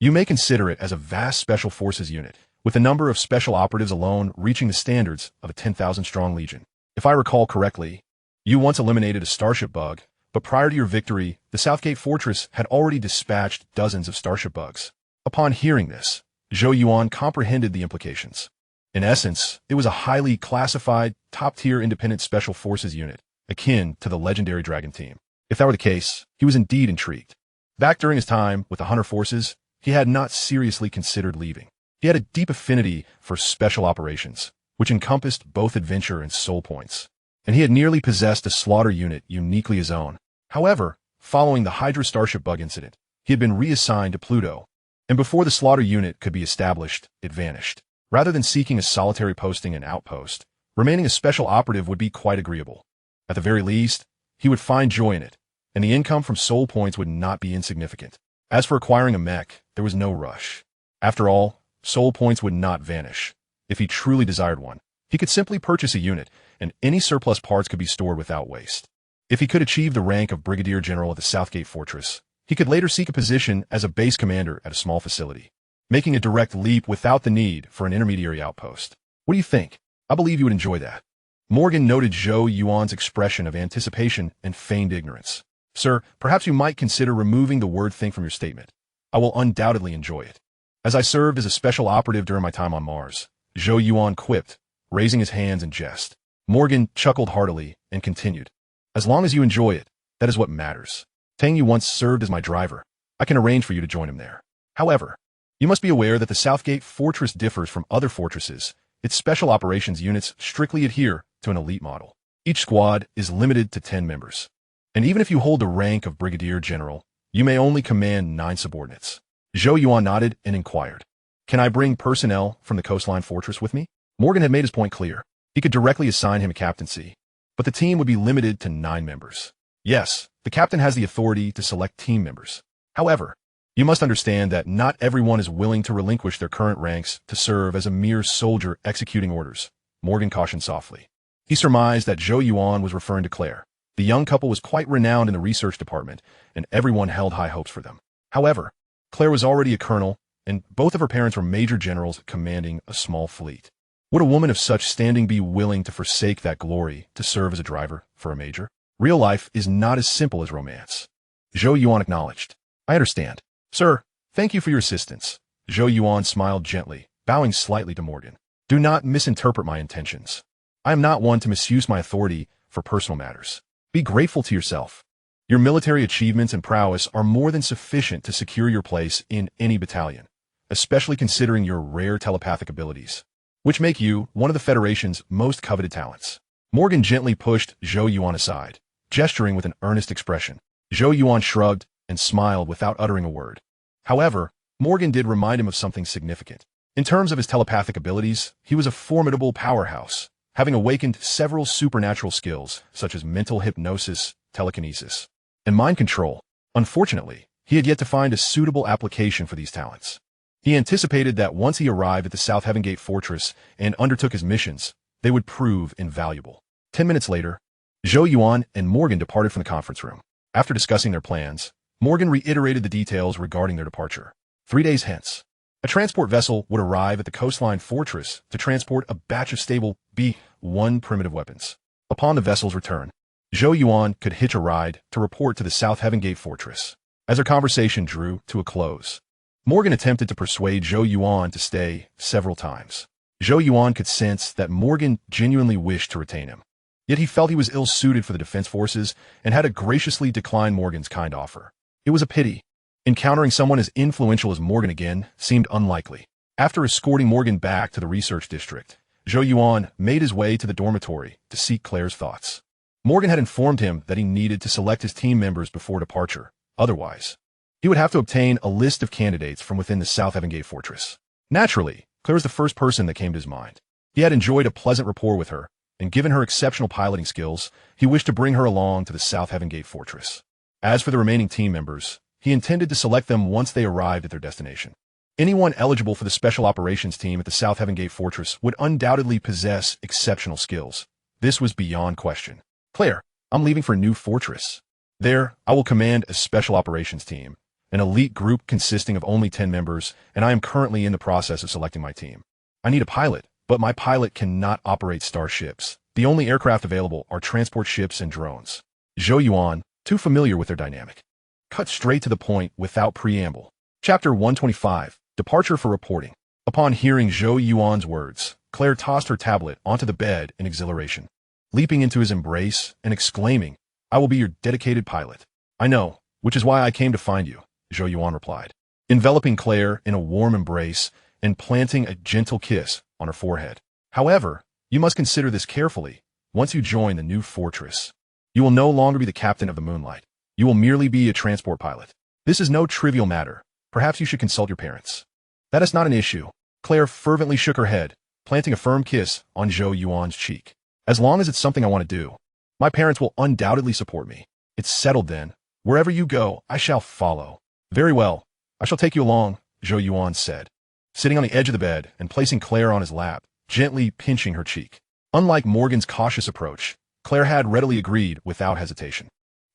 You may consider it as a vast special forces unit, with the number of special operatives alone reaching the standards of a 10,000-strong legion. If I recall correctly, you once eliminated a Starship Bug, but prior to your victory, the Southgate Fortress had already dispatched dozens of Starship Bugs. Upon hearing this, Zhou Yuan comprehended the implications. In essence, it was a highly classified, top-tier independent special forces unit, akin to the legendary Dragon Team. If that were the case, he was indeed intrigued. Back during his time with the Hunter forces, he had not seriously considered leaving. He had a deep affinity for special operations, which encompassed both adventure and soul points, and he had nearly possessed a slaughter unit uniquely his own. However, following the Hydra Starship Bug incident, he had been reassigned to Pluto, and before the slaughter unit could be established, it vanished. Rather than seeking a solitary posting and outpost, remaining a special operative would be quite agreeable. At the very least, he would find joy in it, and the income from soul points would not be insignificant. As for acquiring a mech, there was no rush. After all, soul points would not vanish. If he truly desired one, he could simply purchase a unit, and any surplus parts could be stored without waste. If he could achieve the rank of Brigadier General at the Southgate Fortress, he could later seek a position as a base commander at a small facility, making a direct leap without the need for an intermediary outpost. What do you think? I believe you would enjoy that. Morgan noted Zhou Yuan's expression of anticipation and feigned ignorance. Sir, perhaps you might consider removing the word think from your statement. I will undoubtedly enjoy it. As I served as a special operative during my time on Mars, Zhou Yuan quipped, raising his hands in jest. Morgan chuckled heartily and continued. As long as you enjoy it, that is what matters. Tang Yu once served as my driver. I can arrange for you to join him there. However, you must be aware that the Southgate Fortress differs from other fortresses. Its special operations units strictly adhere to an elite model. Each squad is limited to 10 members. And even if you hold the rank of Brigadier General, you may only command 9 subordinates. Zhou Yuan nodded and inquired, Can I bring personnel from the coastline fortress with me? Morgan had made his point clear. He could directly assign him a captaincy, but the team would be limited to 9 members. Yes, the captain has the authority to select team members. However, you must understand that not everyone is willing to relinquish their current ranks to serve as a mere soldier executing orders, Morgan cautioned softly. He surmised that Zhou Yuan was referring to Claire. The young couple was quite renowned in the research department, and everyone held high hopes for them. However, Claire was already a colonel, and both of her parents were major generals commanding a small fleet. Would a woman of such standing be willing to forsake that glory to serve as a driver for a major? Real life is not as simple as romance. Zhou Yuan acknowledged. I understand. Sir, thank you for your assistance. Zhou Yuan smiled gently, bowing slightly to Morgan. Do not misinterpret my intentions. I am not one to misuse my authority for personal matters. Be grateful to yourself. Your military achievements and prowess are more than sufficient to secure your place in any battalion, especially considering your rare telepathic abilities, which make you one of the Federation's most coveted talents. Morgan gently pushed Zhou Yuan aside, gesturing with an earnest expression. Zhou Yuan shrugged and smiled without uttering a word. However, Morgan did remind him of something significant. In terms of his telepathic abilities, he was a formidable powerhouse, having awakened several supernatural skills such as mental hypnosis, telekinesis, and mind control. Unfortunately, he had yet to find a suitable application for these talents. He anticipated that once he arrived at the South Heaven Gate Fortress and undertook his missions, they would prove invaluable. 10 minutes later, Zhou Yuan and Morgan departed from the conference room. After discussing their plans, Morgan reiterated the details regarding their departure. 3 days hence, a transport vessel would arrive at the coastline fortress to transport a batch of stable B-1 primitive weapons. Upon the vessel's return, Zhou Yuan could hitch a ride to report to the South Heaven Gate Fortress. As their conversation drew to a close, Morgan attempted to persuade Zhou Yuan to stay several times. Zhou Yuan could sense that Morgan genuinely wished to retain him. Yet he felt he was ill-suited for the defense forces and had to graciously decline Morgan's kind offer. It was a pity. Encountering someone as influential as Morgan again seemed unlikely. After escorting Morgan back to the research district, Zhou Yuan made his way to the dormitory to seek Claire's thoughts. Morgan had informed him that he needed to select his team members before departure. Otherwise, he would have to obtain a list of candidates from within the South Heaven Gate Fortress. Naturally, Claire was the first person that came to his mind. He had enjoyed a pleasant rapport with her, and given her exceptional piloting skills, he wished to bring her along to the South Heaven Gate Fortress. As for the remaining team members, he intended to select them once they arrived at their destination. Anyone eligible for the Special Operations Team at the South Heaven Gate Fortress would undoubtedly possess exceptional skills. This was beyond question. Claire, I'm leaving for a new fortress. There, I will command a Special Operations Team, an elite group consisting of only 10 members, and I am currently in the process of selecting my team. I need a pilot, but my pilot cannot operate starships. The only aircraft available are transport ships and drones. Zhou Yuan, too familiar with their dynamic, cut straight to the point without preamble. Chapter 125, Departure for Reporting. Upon hearing Zhou Yuan's words, Claire tossed her tablet onto the bed in exhilaration, leaping into his embrace and exclaiming, I will be your dedicated pilot. I know, which is why I came to find you, Zhou Yuan replied, enveloping Claire in a warm embrace and planting a gentle kiss on her forehead. However, you must consider this carefully. Once you join the new fortress, you will no longer be the captain of the Moonlight. You will merely be a transport pilot. This is no trivial matter. Perhaps you should consult your parents. That is not an issue. Claire fervently shook her head, planting a firm kiss on Zhou Yuan's cheek. As long as it's something I want to do, my parents will undoubtedly support me. It's settled then. Wherever you go, I shall follow. Very well. I shall take you along, Zhou Yuan said, sitting on the edge of the bed and placing Claire on his lap, gently pinching her cheek. Unlike Morgan's cautious approach, Claire had readily agreed without hesitation.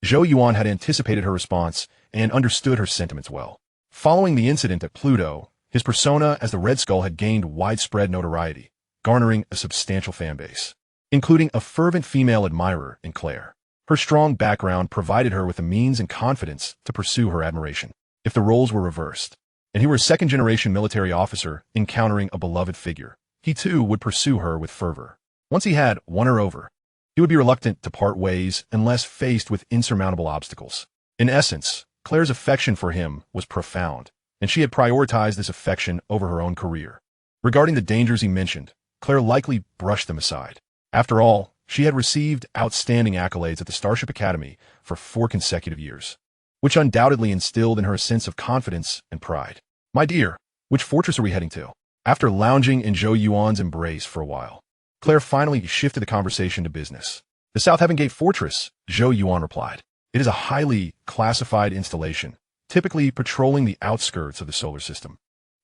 Zhou Yuan had anticipated her response and understood her sentiments well. Following the incident at Pluto, his persona as the Red Skull had gained widespread notoriety, garnering a substantial fanbase, including a fervent female admirer in Claire. Her strong background provided her with the means and confidence to pursue her admiration. If the roles were reversed, and he were a second-generation military officer encountering a beloved figure, he too would pursue her with fervor. Once he had won her over, he would be reluctant to part ways unless faced with insurmountable obstacles. In essence, Claire's affection for him was profound, and she had prioritized this affection over her own career. Regarding the dangers he mentioned, Claire likely brushed them aside. After all, she had received outstanding accolades at the Starship Academy for 4 consecutive years, which undoubtedly instilled in her a sense of confidence and pride. My dear, which fortress are we heading to? After lounging in Zhou Yuan's embrace for a while, Claire finally shifted the conversation to business. The South Heaven Gate Fortress, Zhou Yuan replied. It is a highly classified installation, typically patrolling the outskirts of the solar system,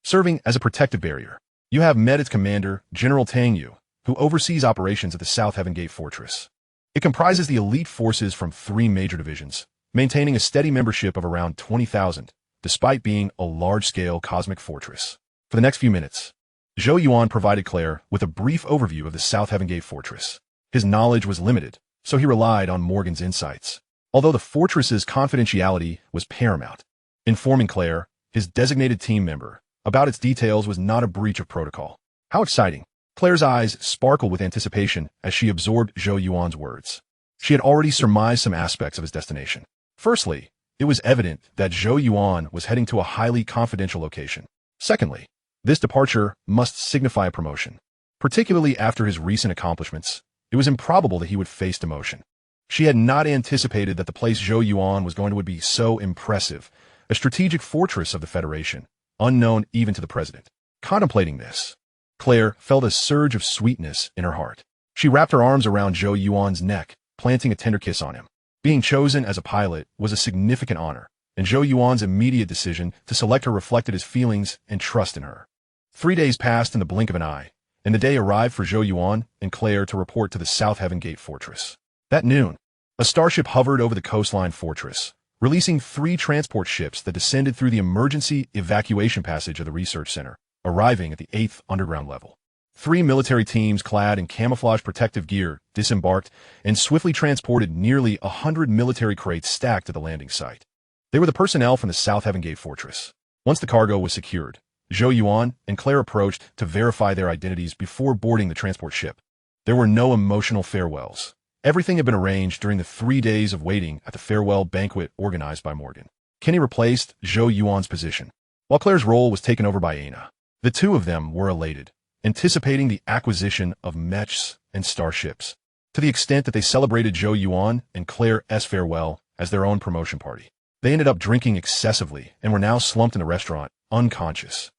serving as a protective barrier. You have met its commander, General Tang Yu, who oversees operations at the South Heaven Gate Fortress. It comprises the elite forces from 3 major divisions, maintaining a steady membership of around 20,000, despite being a large-scale cosmic fortress. For the next few minutes, Zhou Yuan provided Claire with a brief overview of the South Heaven Gate Fortress. His knowledge was limited, so he relied on Morgan's insights. Although the fortress's confidentiality was paramount, informing Claire, his designated team member, about its details was not a breach of protocol. How exciting! Claire's eyes sparkled with anticipation as she absorbed Zhou Yuan's words. She had already surmised some aspects of his destination. Firstly, it was evident that Zhou Yuan was heading to a highly confidential location. Secondly, this departure must signify a promotion. Particularly after his recent accomplishments, it was improbable that he would face demotion. She had not anticipated that the place Zhou Yuan was going to would be so impressive, a strategic fortress of the Federation, unknown even to the president. Contemplating this, Claire felt a surge of sweetness in her heart. She wrapped her arms around Zhou Yuan's neck, planting a tender kiss on him. Being chosen as a pilot was a significant honor, and Zhou Yuan's immediate decision to select her reflected his feelings and trust in her. 3 days passed in the blink of an eye, and the day arrived for Zhou Yuan and Claire to report to the South Heaven Gate Fortress. That noon, a starship hovered over the coastline fortress, releasing 3 transport ships that descended through the emergency evacuation passage of the research center, arriving at the 8th underground level. 3 military teams clad in camouflage protective gear disembarked and swiftly transported nearly 100 military crates stacked at the landing site. They were the personnel from the South Heaven Gate Fortress. Once the cargo was secured, Zhou Yuan and Claire approached to verify their identities before boarding the transport ship. There were no emotional farewells. Everything had been arranged during the 3 days of waiting at the farewell banquet organized by Morgan. Kenny replaced Zhou Yuan's position, while Claire's role was taken over by Ana. The two of them were elated, anticipating the acquisition of mechs and starships, to the extent that they celebrated Zhou Yuan and Claire's farewell as their own promotion party. They ended up drinking excessively and were now slumped in the restaurant, unconscious.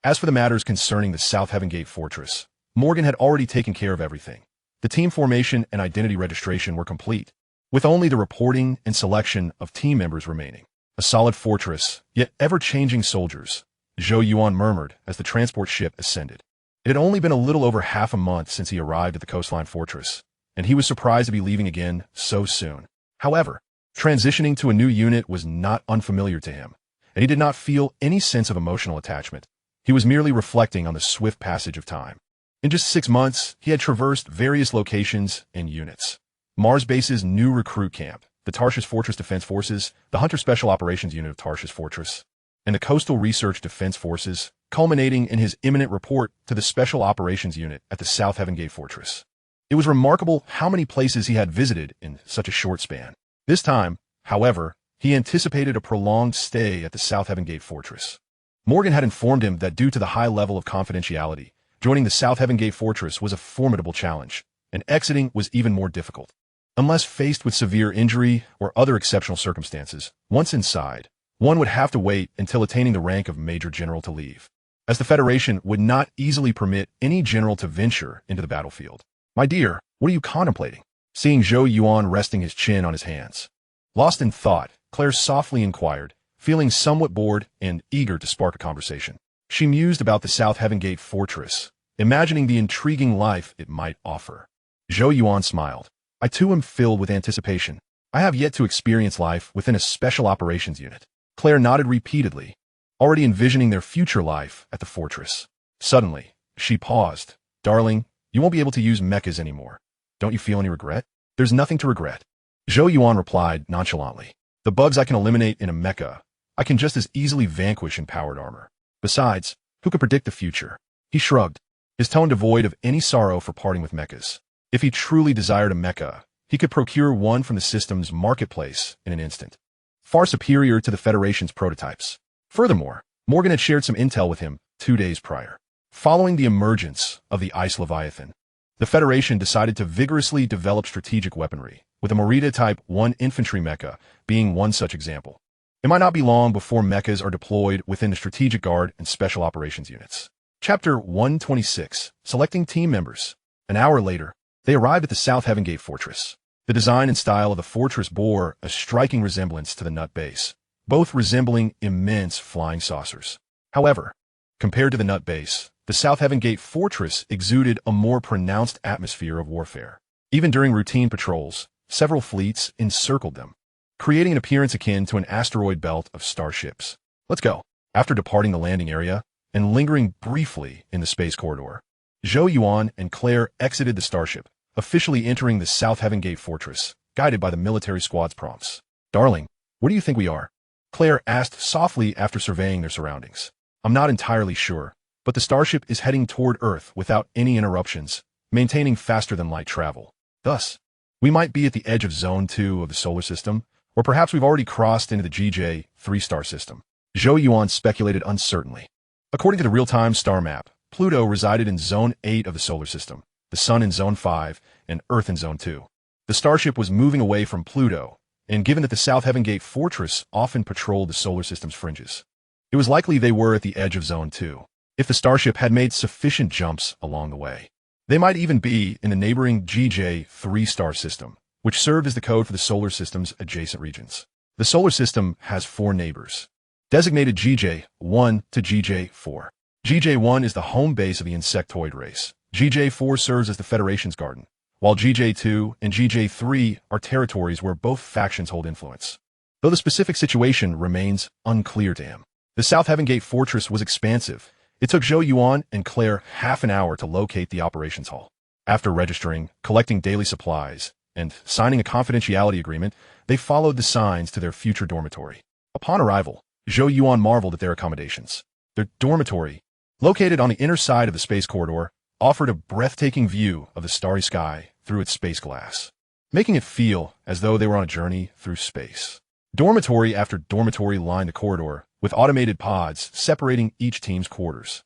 As for the matters concerning the South Heaven Gate Fortress, Morgan had already taken care of everything. The team formation and identity registration were complete, with only the reporting and selection of team members remaining. A solid fortress, yet ever-changing soldiers, Zhou Yuan murmured as the transport ship ascended. It had only been a little over half a month since he arrived at the coastline fortress, and he was surprised to be leaving again so soon. However, transitioning to a new unit was not unfamiliar to him, and he did not feel any sense of emotional attachment. He was merely reflecting on the swift passage of time. In just 6 months, he had traversed various locations and units. Mars Base's new recruit camp, the Tarshish Fortress Defense Forces, the Hunter Special Operations Unit of Tarshish Fortress, and the Coastal Research Defense Forces, culminating in his imminent report to the Special Operations Unit at the South Heaven Gate Fortress. It was remarkable how many places he had visited in such a short span. This time, however, he anticipated a prolonged stay at the South Heaven Gate Fortress. Morgan had informed him that due to the high level of confidentiality, joining the South Heaven Gate Fortress was a formidable challenge, and exiting was even more difficult. Unless faced with severe injury or other exceptional circumstances, once inside, one would have to wait until attaining the rank of Major General to leave, as the Federation would not easily permit any general to venture into the battlefield. "My dear, what are you contemplating?" Seeing Zhou Yuan resting his chin on his hands. Lost in thought, Claire softly inquired, feeling somewhat bored and eager to spark a conversation. She mused about the South Heaven Gate Fortress, imagining the intriguing life it might offer. Zhou Yuan smiled. "I too am filled with anticipation. I have yet to experience life within a special operations unit." Claire nodded repeatedly, already envisioning their future life at the fortress. Suddenly, she paused. "Darling, you won't be able to use mechas anymore. Don't you feel any regret?" "There's nothing to regret," Zhou Yuan replied nonchalantly. "The bugs I can eliminate in a mecha, I can just as easily vanquish in powered armor. Besides, who could predict the future?" He shrugged, his tone devoid of any sorrow for parting with mechas. If he truly desired a mecha, he could procure one from the system's marketplace in an instant, far superior to the Federation's prototypes. Furthermore, Morgan had shared some intel with him 2 days prior. Following the emergence of the Ice Leviathan, the Federation decided to vigorously develop strategic weaponry, with the Morita Type 1 infantry mecha being one such example. It might not be long before mechas are deployed within the Strategic Guard and Special Operations units. Chapter 126, Selecting Team Members. An hour later, they arrived at the South Heaven Gate Fortress. The design and style of the fortress bore a striking resemblance to the Nut Base, both resembling immense flying saucers. However, compared to the Nut Base, the South Heaven Gate Fortress exuded a more pronounced atmosphere of warfare. Even during routine patrols, several fleets encircled them, creating an appearance akin to an asteroid belt of starships. Let's go. After departing the landing area and lingering briefly in the space corridor, Zhou Yuan and Claire exited the starship, officially entering the South Heaven Gate Fortress, guided by the military squad's prompts. "Darling, where do you think we are?" Claire asked softly after surveying their surroundings. "I'm not entirely sure, but the starship is heading toward Earth without any interruptions, maintaining faster-than-light travel. Thus, we might be at the edge of Zone 2 of the solar system, or perhaps we've already crossed into the GJ 3-star system." Zhou Yuan speculated uncertainly. According to the real-time star map, Pluto resided in Zone 8 of the solar system, the Sun in Zone 5, and Earth in Zone 2. The starship was moving away from Pluto, and given that the South Heaven Gate Fortress often patrolled the solar system's fringes, it was likely they were at the edge of Zone 2. If the starship had made sufficient jumps along the way, they might even be in the neighboring GJ 3-star system, which served as the code for the solar system's adjacent regions. The solar system has 4 neighbors, designated GJ1 to GJ4. GJ1 is the home base of the insectoid race. GJ4 serves as the Federation's garden, while GJ2 and GJ3 are territories where both factions hold influence, though the specific situation remains unclear to him. The South Heaven Gate Fortress was expansive. It took Zhou Yuan and Claire half an hour to locate the operations hall. After registering, collecting daily supplies, and signing a confidentiality agreement, they followed the signs to their future dormitory. Upon arrival, Zhou Yuan marveled at their accommodations. Their dormitory, located on the inner side of the space corridor, offered a breathtaking view of the starry sky through its space glass, making it feel as though they were on a journey through space. Dormitory after dormitory lined the corridor, with automated pods separating each team's quarters.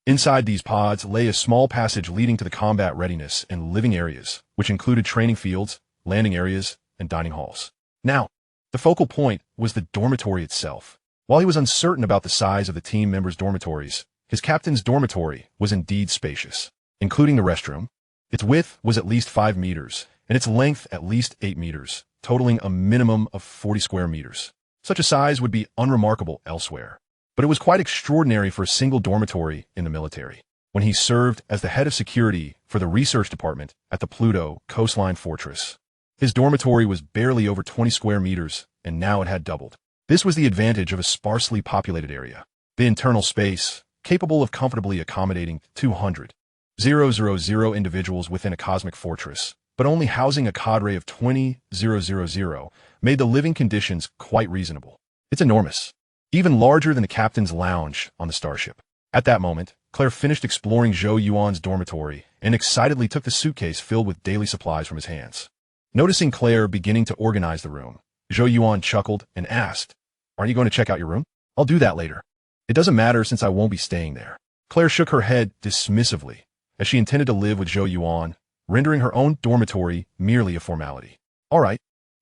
Inside these pods lay a small passage leading to the combat readiness and living areas, which included training fields, landing areas, and dining halls. Now, the focal point was the dormitory itself. While he was uncertain about the size of the team members' dormitories, his captain's dormitory was indeed spacious, including the restroom. Its width was at least 5 meters, and its length at least 8 meters, totaling a minimum of 40 square meters. Such a size would be unremarkable elsewhere, but it was quite extraordinary for a single dormitory in the military. When he served as the head of security for the research department at the Pluto Coastline Fortress, his dormitory was barely over 20 square meters, and now it had doubled. This was the advantage of a sparsely populated area. The internal space, capable of comfortably accommodating 200,000 individuals within a cosmic fortress, but only housing a cadre of 20,000, made the living conditions quite reasonable. It's enormous, even larger than the captain's lounge on the starship. At that moment, Claire finished exploring Zhou Yuan's dormitory and excitedly took the suitcase filled with daily supplies from his hands. Noticing Claire beginning to organize the room, Zhou Yuan chuckled and asked, "Aren't you going to check out your room?" "I'll do that later. It doesn't matter since I won't be staying there." Claire shook her head dismissively, as she intended to live with Zhou Yuan, rendering her own dormitory merely a formality. "All right,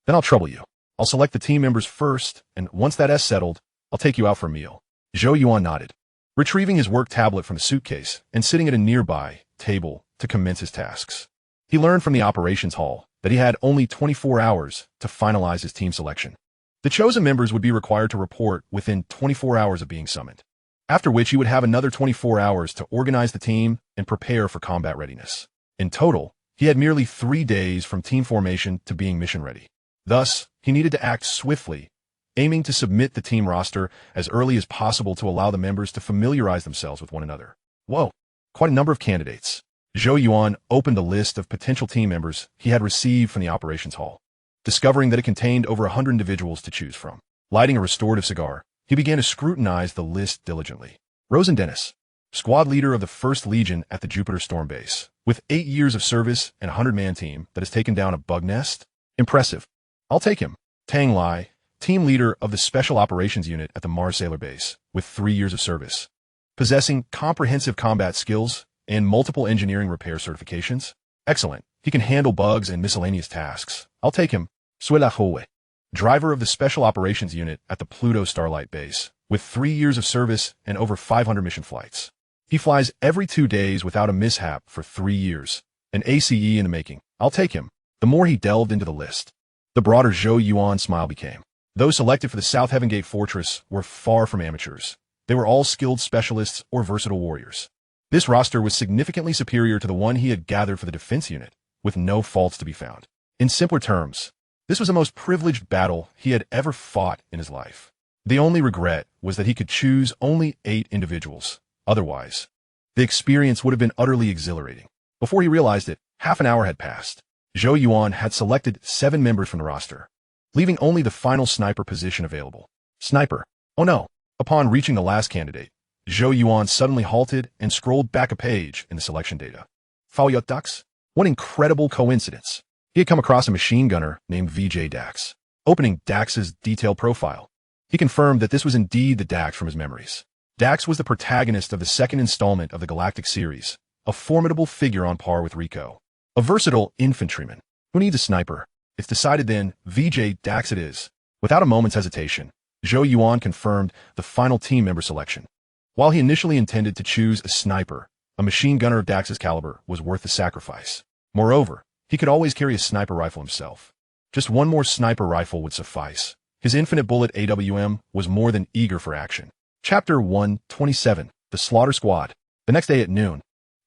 then I'll trouble you. I'll select the team members first, and once that is settled, I'll take you out for a meal." Zhou Yuan nodded, retrieving his work tablet from the suitcase and sitting at a nearby table to commence his tasks. He learned from the operations hall that he had only 24 hours to finalize his team selection. The chosen members would be required to report within 24 hours of being summoned, after which he would have another 24 hours to organize the team and prepare for combat readiness. In total, he had merely 3 days from team formation to being mission ready. Thus, he needed to act swiftly, aiming to submit the team roster as early as possible to allow the members to familiarize themselves with one another. Whoa, quite a number of candidates. Zhou Yuan opened the list of potential team members he had received from the operations hall, discovering that it contained over 100 individuals to choose from. Lighting a restorative cigar, he began to scrutinize the list diligently. Rosen Dennis, squad leader of the 1st Legion at the Jupiter Storm Base, with 8 years of service and a 100-man team that has taken down a bug nest? Impressive. I'll take him. Tang Lai, team leader of the Special Operations Unit at the Mars Sailor Base, with 3 years of service, possessing comprehensive combat skills and multiple engineering repair certifications. Excellent. He can handle bugs and miscellaneous tasks. I'll take him. Sui Lahoe, driver of the Special Operations Unit at the Pluto Starlight Base, with 3 years of service and over 500 mission flights. He flies every 2 days without a mishap for 3 years, An ACE in the making. I'll take him. The more he delved into the list, the broader Zhou Yuan smile became. Those selected for the South Heaven Gate Fortress were far from amateurs. They were all skilled specialists or versatile warriors. This roster was significantly superior to the one he had gathered for the defense unit, with no faults to be found. In simpler terms, this was the most privileged battle he had ever fought in his life. The only regret was that he could choose only 8 individuals. Otherwise, the experience would have been utterly exhilarating. Before he realized it, half an hour had passed. Zhou Yuan had selected 7 members from the roster, leaving only the final sniper position available. Sniper. Oh no. Upon reaching the last candidate, Zhou Yuan suddenly halted and scrolled back a page in the selection data. Faoyot Dax? What incredible coincidence. He had come across a machine gunner named VJ Dax. Opening Dax's detailed profile, he confirmed that this was indeed the Dax from his memories. Dax was the protagonist of the second installment of the Galactic series, a formidable figure on par with Rico. A versatile infantryman. Who needs a sniper? It's decided then, VJ Dax it is. Without a moment's hesitation, Zhou Yuan confirmed the final team member selection. While he initially intended to choose a sniper, a machine gunner of Dax's caliber was worth the sacrifice. Moreover, he could always carry a sniper rifle himself. Just one more sniper rifle would suffice. His infinite bullet AWM was more than eager for action. Chapter 127, The Slaughter Squad. The next day at noon,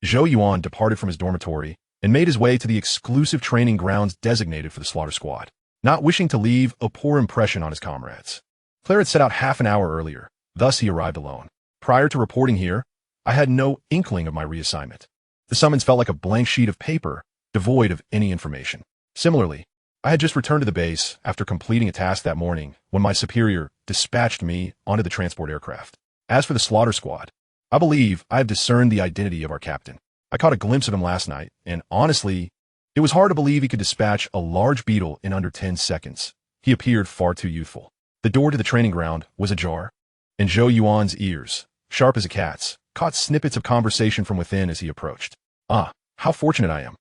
Zhou Yuan departed from his dormitory and made his way to the exclusive training grounds designated for the Slaughter Squad, not wishing to leave a poor impression on his comrades. Claire had set out half an hour earlier, thus he arrived alone. Prior to reporting here, I had no inkling of my reassignment. The summons felt like a blank sheet of paper, devoid of any information. Similarly, I had just returned to the base after completing a task that morning when my superior dispatched me onto the transport aircraft. As for the Slaughter Squad, I believe I have discerned the identity of our captain. I caught a glimpse of him last night, and honestly, it was hard to believe he could dispatch a large beetle in under 10 seconds. He appeared far too youthful. The door to the training ground was ajar, and Zhou Yuan's ears, sharp as a cat's, caught snippets of conversation from within as he approached. Ah, how fortunate I am.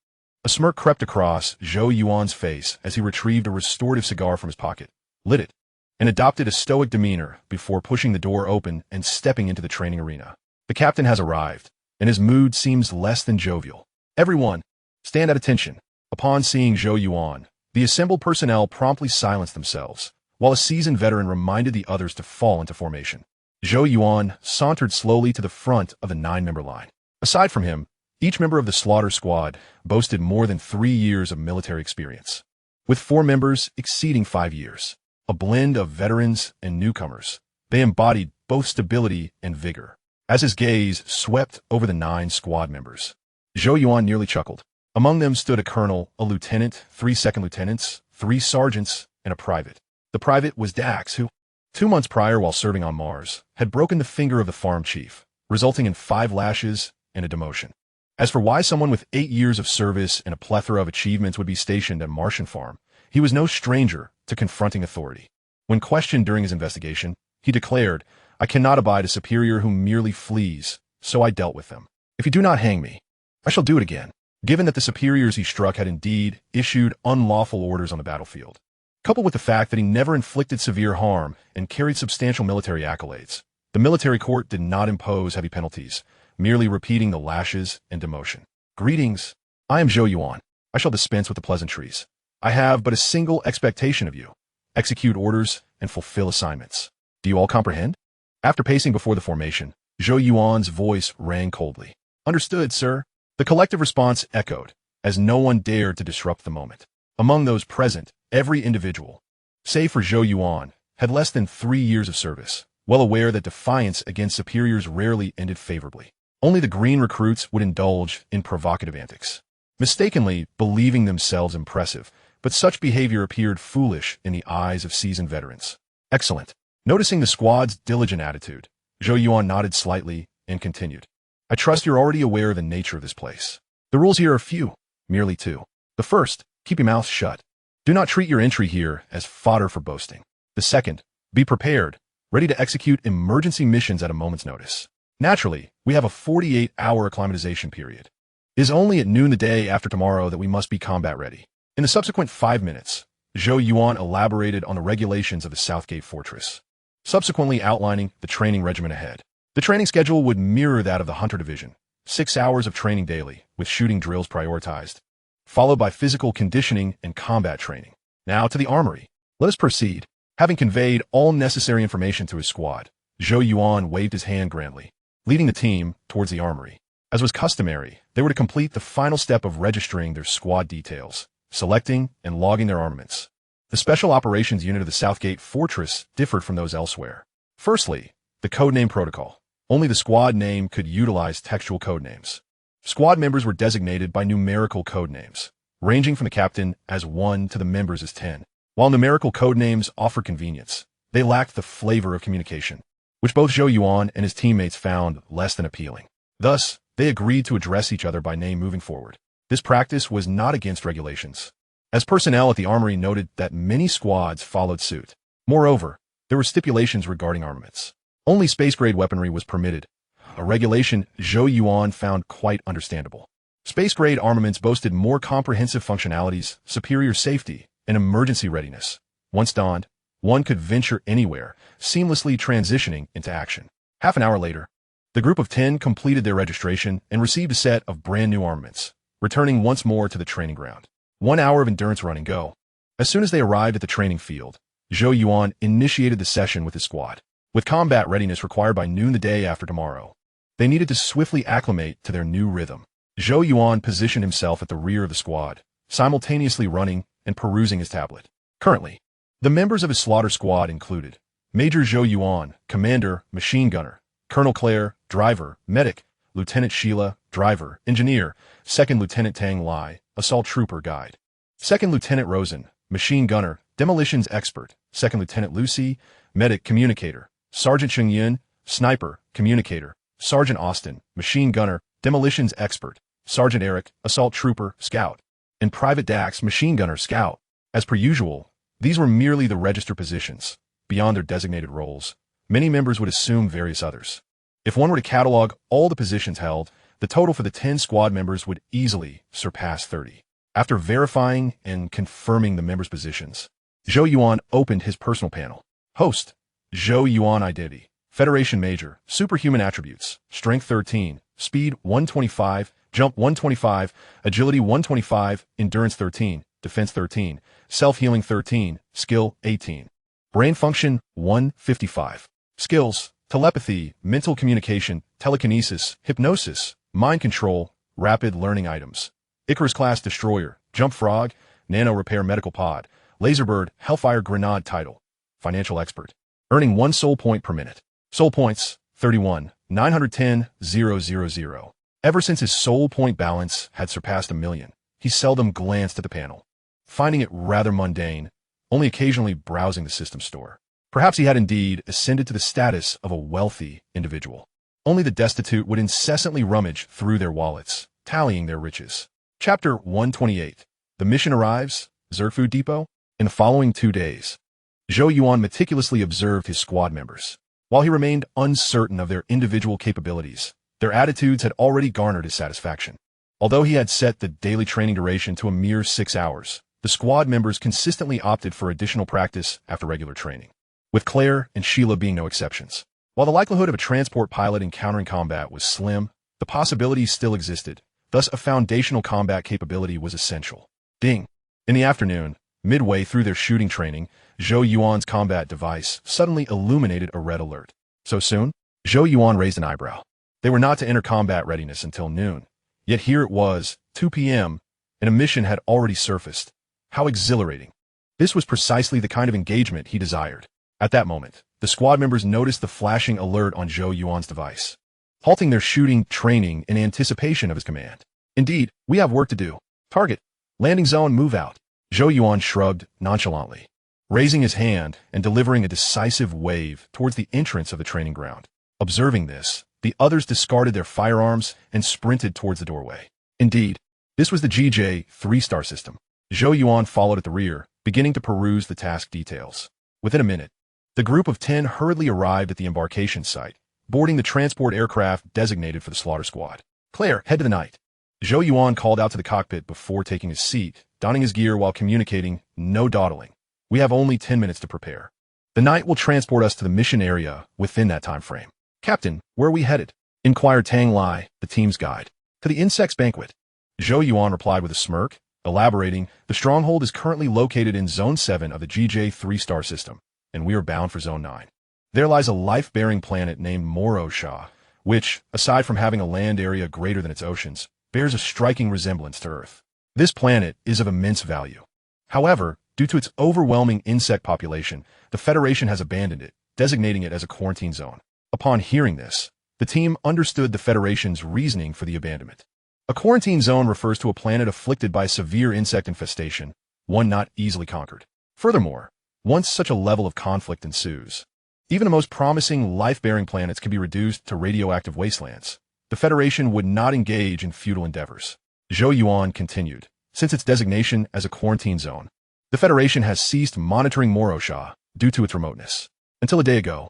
A smirk crept across Zhou Yuan's face as he retrieved a restorative cigar from his pocket, lit it, and adopted a stoic demeanor before pushing the door open and stepping into the training arena. The captain has arrived, and his mood seems less than jovial. Everyone, stand at attention. Upon seeing Zhou Yuan, the assembled personnel promptly silenced themselves, while a seasoned veteran reminded the others to fall into formation. Zhou Yuan sauntered slowly to the front of the 9-member line. Aside from him, each member of the Slaughter Squad boasted more than 3 years of military experience, with 4 members exceeding 5 years. A blend of veterans and newcomers, they embodied both stability and vigor. As his gaze swept over the 9 squad members, Zhou Yuan nearly chuckled. Among them stood a colonel, a lieutenant, 3 second lieutenants, 3 sergeants, and a private. The private was Dax, who, 2 months prior while serving on Mars, had broken the finger of the farm chief, resulting in 5 lashes and a demotion. As for why someone with 8 years of service and a plethora of achievements would be stationed at Martian farm, he was no stranger to confronting authority. When questioned during his investigation, he declared, "I cannot abide a superior who merely flees, so I dealt with them. If you do not hang me, I shall do it again." Given that the superiors he struck had indeed issued unlawful orders on the battlefield, coupled with the fact that he never inflicted severe harm and carried substantial military accolades, the military court did not impose heavy penalties, merely repeating the lashes and demotion. "Greetings. I am Zhou Yuan. I shall dispense with the pleasantries. I have but a single expectation of you. Execute orders and fulfill assignments. Do you all comprehend?" After pacing before the formation, Zhou Yuan's voice rang coldly. "Understood, sir." The collective response echoed, as no one dared to disrupt the moment. Among those present, every individual, save for Zhou Yuan, had less than 3 years of service, well aware that defiance against superiors rarely ended favorably. Only the green recruits would indulge in provocative antics, mistakenly believing themselves impressive, but such behavior appeared foolish in the eyes of seasoned veterans. "Excellent." Noticing the squad's diligent attitude, Zhou Yuan nodded slightly and continued. "I trust you're already aware of the nature of this place. The rules here are few, merely 2. The first, keep your mouth shut. Do not treat your entry here as fodder for boasting. The second, be prepared, ready to execute emergency missions at a moment's notice. Naturally, we have a 48-hour acclimatization period. It is only at noon the day after tomorrow that we must be combat ready." In the subsequent 5 minutes, Zhou Yuan elaborated on the regulations of the Southgate Fortress, subsequently outlining the training regimen ahead. The training schedule would mirror that of the Hunter Division, 6 hours of training daily, with shooting drills prioritized, followed by physical conditioning and combat training. Now to the armory. Let us proceed. Having conveyed all necessary information to his squad, Zhou Yuan waved his hand grandly, leading the team towards the armory. As was customary, they were to complete the final step of registering their squad details, selecting and logging their armaments. The Special Operations Unit of the Southgate Fortress differed from those elsewhere. Firstly, the codename protocol. Only the squad name could utilize textual codenames. Squad members were designated by numerical codenames, ranging from the captain as 1 to the members as 10. While numerical codenames offered convenience, they lacked the flavor of communication, which both Zhou Yuan and his teammates found less than appealing. Thus, they agreed to address each other by name moving forward. This practice was not against regulations, as personnel at the armory noted that many squads followed suit. Moreover, there were stipulations regarding armaments. Only space-grade weaponry was permitted, a regulation Zhou Yuan found quite understandable. Space-grade armaments boasted more comprehensive functionalities, superior safety, and emergency readiness. Once donned, one could venture anywhere, seamlessly transitioning into action. Half an hour later, the group of 10 completed their registration and received a set of brand new armaments, returning once more to the training ground. 1 hour of endurance run and go. As soon as they arrived at the training field, Zhou Yuan initiated the session with his squad. With combat readiness required by noon the day after tomorrow, they needed to swiftly acclimate to their new rhythm. Zhou Yuan positioned himself at the rear of the squad, simultaneously running and perusing his tablet. Currently, the members of his slaughter squad included Major Zhou Yuan, Commander, Machine Gunner, Colonel Claire, Driver, Medic, Lieutenant Sheila, Driver, Engineer, Second Lieutenant Tang Lai, Assault Trooper Guide, Second Lieutenant Rosen, Machine Gunner, Demolitions Expert, Second Lieutenant Lucy, Medic Communicator, Sergeant Cheng Yun, Sniper, Communicator, Sergeant Austin, Machine Gunner, Demolitions Expert, Sergeant Eric, Assault Trooper, Scout, and Private Dax, Machine Gunner, Scout. As per usual, these were merely the register positions. Beyond their designated roles, many members would assume various others. If one were to catalog all the positions held, the total for the 10 squad members would easily surpass 30. After verifying and confirming the members' positions, Zhou Yuan opened his personal panel. Host, Zhou Yuan Identity, Federation Major, Superhuman Attributes, Strength 13, Speed 125, Jump 125, Agility 125, Endurance 13, Defense 13, Self-Healing 13, Skill 18. Brain Function 155. Skills, Telepathy, Mental Communication, Telekinesis, Hypnosis, Mind Control, Rapid Learning Items. Icarus-class Destroyer, Jump Frog, Nano Repair Medical Pod, Laserbird, Hellfire Grenade Title. Financial Expert. Earning 1 soul point per minute. Soul points, 31, 910,000. Ever since his soul point balance had surpassed 1 million, he seldom glanced at the panel, finding it rather mundane, only occasionally browsing the system store. Perhaps he had indeed ascended to the status of a wealthy individual. Only the destitute would incessantly rummage through their wallets, tallying their riches. Chapter 128. The mission arrives, Zergfood Depot. In the following 2 days, Zhou Yuan meticulously observed his squad members. While he remained uncertain of their individual capabilities, their attitudes had already garnered his satisfaction. Although he had set the daily training duration to a mere 6 hours, the squad members consistently opted for additional practice after regular training, with Claire and Sheila being no exceptions. While the likelihood of a transport pilot encountering combat was slim, the possibility still existed, thus a foundational combat capability was essential. Ding! In the afternoon, midway through their shooting training, Zhou Yuan's combat device suddenly illuminated a red alert. So soon? Zhou Yuan raised an eyebrow. They were not to enter combat readiness until noon. Yet here it was, 2 p.m., and a mission had already surfaced. How exhilarating. This was precisely the kind of engagement he desired. At that moment, the squad members noticed the flashing alert on Zhou Yuan's device, halting their shooting training in anticipation of his command. Indeed, we have work to do. Target. Landing zone, move out. Zhou Yuan shrugged nonchalantly, raising his hand and delivering a decisive wave towards the entrance of the training ground. Observing this, the others discarded their firearms and sprinted towards the doorway. Indeed, this was the GJ 3-star system. Zhou Yuan followed at the rear, beginning to peruse the task details. Within a minute, the group of 10 hurriedly arrived at the embarkation site, boarding the transport aircraft designated for the slaughter squad. Claire, head to the night. Zhou Yuan called out to the cockpit before taking his seat, donning his gear while communicating, no dawdling. We have only 10 minutes to prepare. The night will transport us to the mission area within that time frame. Captain, where are we headed? inquired Tang Lai, the team's guide. To the insect's banquet. Zhou Yuan replied with a smirk, elaborating, the stronghold is currently located in Zone 7 of the GJ 3-star system, and we are bound for Zone 9. There lies a life-bearing planet named Morosha, which, aside from having a land area greater than its oceans, bears a striking resemblance to Earth. This planet is of immense value. However, due to its overwhelming insect population, the Federation has abandoned it, designating it as a quarantine zone. Upon hearing this, the team understood the Federation's reasoning for the abandonment. A quarantine zone refers to a planet afflicted by severe insect infestation, one not easily conquered. Furthermore, once such a level of conflict ensues, even the most promising life-bearing planets can be reduced to radioactive wastelands. The Federation would not engage in futile endeavors. Zhou Yuan continued, since its designation as a quarantine zone, the Federation has ceased monitoring Morosha due to its remoteness. Until a day ago,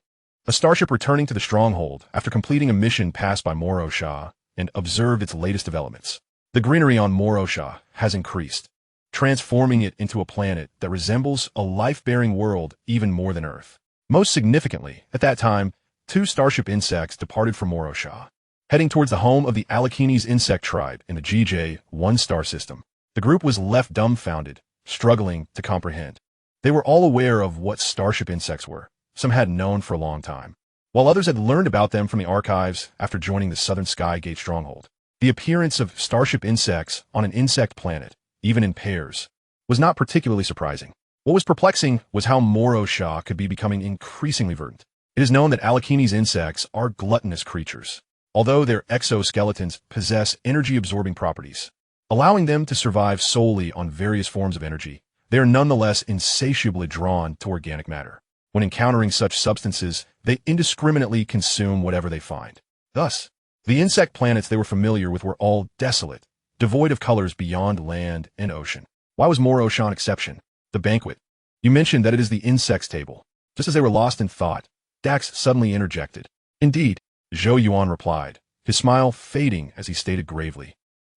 a starship returning to the stronghold after completing a mission passed by Morosha and observed its latest developments. The greenery on Morosha has increased, transforming it into a planet that resembles a life-bearing world even more than Earth. Most significantly, at that time, 2 starship insects departed from Morosha, heading towards the home of the Alakini's insect tribe in the GJ 1-star system. The group was left dumbfounded, struggling to comprehend. They were all aware of what starship insects were. Some had known for a long time, while others had learned about them from the archives after joining the Southern Sky Gate stronghold. The appearance of starship insects on an insect planet, even in pairs, was not particularly surprising. What was perplexing was how Morosha could be becoming increasingly verdant. It is known that Alakini's insects are gluttonous creatures, although their exoskeletons possess energy-absorbing properties, allowing them to survive solely on various forms of energy. They are nonetheless insatiably drawn to organic matter. When encountering such substances, they indiscriminately consume whatever they find. Thus, the insect planets they were familiar with were all desolate, devoid of colors beyond land and ocean. Why was Morosha an exception? The banquet. You mentioned that it is the insects table. Just as they were lost in thought, Dax suddenly interjected. Indeed, Zhou Yuan replied, his smile fading as he stated gravely.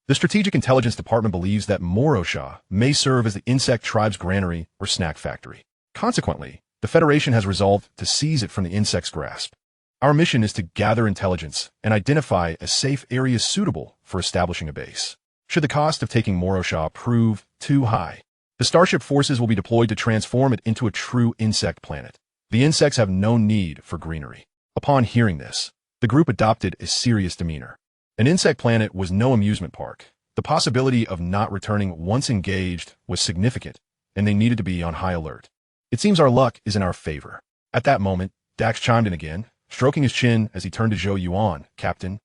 The Strategic Intelligence Department believes that Morosha may serve as the insect tribe's granary or snack factory. Consequently, the Federation has resolved to seize it from the insect's grasp. Our mission is to gather intelligence and identify a safe area suitable for establishing a base. Should the cost of taking Morosha prove too high, the Starship forces will be deployed to transform it into a true insect planet. The insects have no need for greenery. Upon hearing this, the group adopted a serious demeanor. An insect planet was no amusement park. The possibility of not returning once engaged was significant, and they needed to be on high alert. It seems our luck is in our favor. At that moment, Dax chimed in again, stroking his chin as he turned to Zhou Yuan. Captain,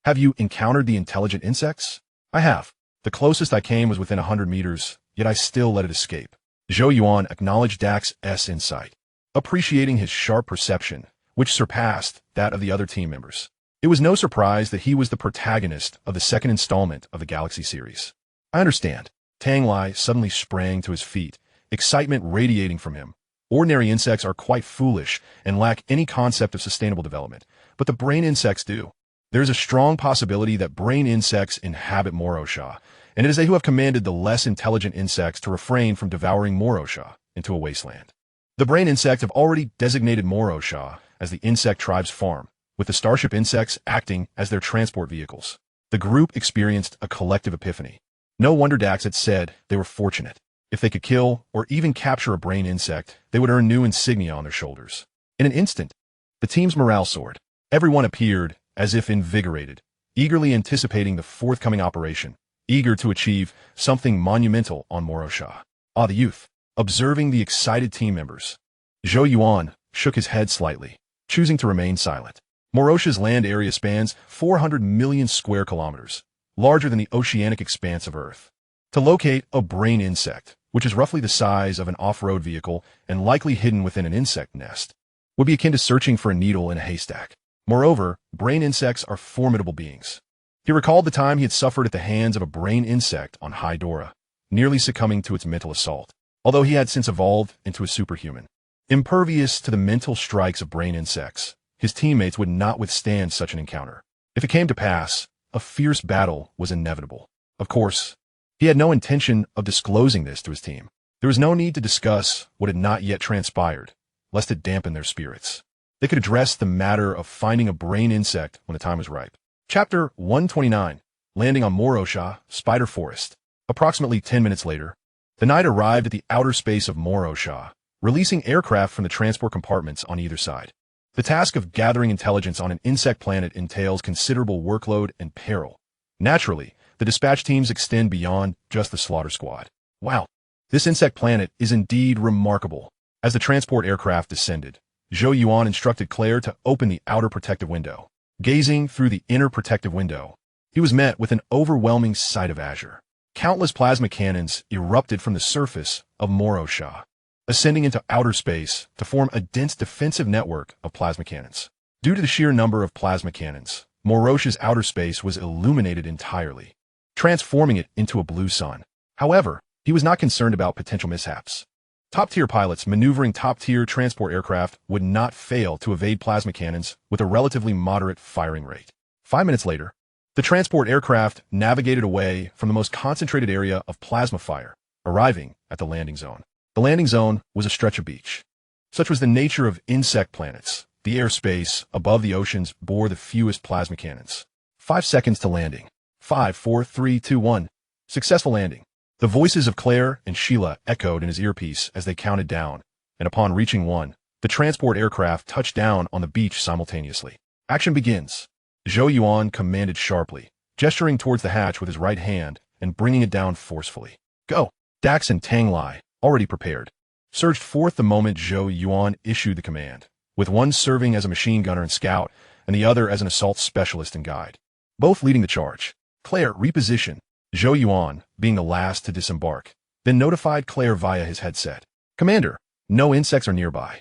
have you encountered the intelligent insects? I have. The closest I came was within 100 meters, yet I still let it escape. Zhou Yuan acknowledged Dax's insight, appreciating his sharp perception, which surpassed that of the other team members. It was no surprise that he was the protagonist of the second installment of the Galaxy series. I understand. Tang Lai suddenly sprang to his feet, excitement radiating from him. Ordinary insects are quite foolish and lack any concept of sustainable development, but the brain insects do. There is a strong possibility that brain insects inhabit Morosha, and it is they who have commanded the less intelligent insects to refrain from devouring Morosha into a wasteland. The brain insects have already designated Morosha as the insect tribe's farm, with the starship insects acting as their transport vehicles. The group experienced a collective epiphany. No wonder Dax had said they were fortunate. If they could kill or even capture a brain insect, they would earn new insignia on their shoulders. In an instant, the team's morale soared. Everyone appeared as if invigorated, eagerly anticipating the forthcoming operation, eager to achieve something monumental on Morosha. Ah, the youth. Observing the excited team members, Zhou Yuan shook his head slightly, choosing to remain silent. Morosha's land area spans 400 million square kilometers, larger than the oceanic expanse of Earth. To locate a brain insect, which is roughly the size of an off-road vehicle and likely hidden within an insect nest, would be akin to searching for a needle in a haystack. Moreover, brain insects are formidable beings. He recalled the time he had suffered at the hands of a brain insect on Hydora, nearly succumbing to its mental assault, although he had since evolved into a superhuman. Impervious to the mental strikes of brain insects, his teammates would not withstand such an encounter. If it came to pass, a fierce battle was inevitable. Of course, he had no intention of disclosing this to his team. There was no need to discuss what had not yet transpired, lest it dampen their spirits. They could address the matter of finding a brain insect when the time was ripe. Chapter 129. Landing on Morosha, Spider Forest. Approximately 10 minutes later, the knight arrived at the outer space of Morosha, releasing aircraft from the transport compartments on either side. The task of gathering intelligence on an insect planet entails considerable workload and peril. Naturally, the dispatch teams extend beyond just the slaughter squad. Wow, this insect planet is indeed remarkable. As the transport aircraft descended, Zhou Yuan instructed Claire to open the outer protective window. Gazing through the inner protective window, he was met with an overwhelming sight of azure. Countless plasma cannons erupted from the surface of Morosha, ascending into outer space to form a dense defensive network of plasma cannons. Due to the sheer number of plasma cannons, Morosha's outer space was illuminated entirely, transforming it into a blue sun. However, he was not concerned about potential mishaps. Top-tier pilots maneuvering top-tier transport aircraft would not fail to evade plasma cannons with a relatively moderate firing rate. 5 minutes later, the transport aircraft navigated away from the most concentrated area of plasma fire, arriving at the landing zone. The landing zone was a stretch of beach. Such was the nature of insect planets. The airspace above the oceans bore the fewest plasma cannons. 5 seconds to landing. 5, 4, 3, 2, 1. Successful landing. The voices of Claire and Sheila echoed in his earpiece as they counted down, and upon reaching 1, the transport aircraft touched down on the beach simultaneously. Action begins. Zhou Yuan commanded sharply, gesturing towards the hatch with his right hand and bringing it down forcefully. Go! Dax and Tang Lai, already prepared, surged forth the moment Zhou Yuan issued the command, with one serving as a machine gunner and scout, and the other as an assault specialist and guide. Both leading the charge. Claire repositioned, Zhou Yuan being the last to disembark, then notified Claire via his headset. Commander, no insects are nearby.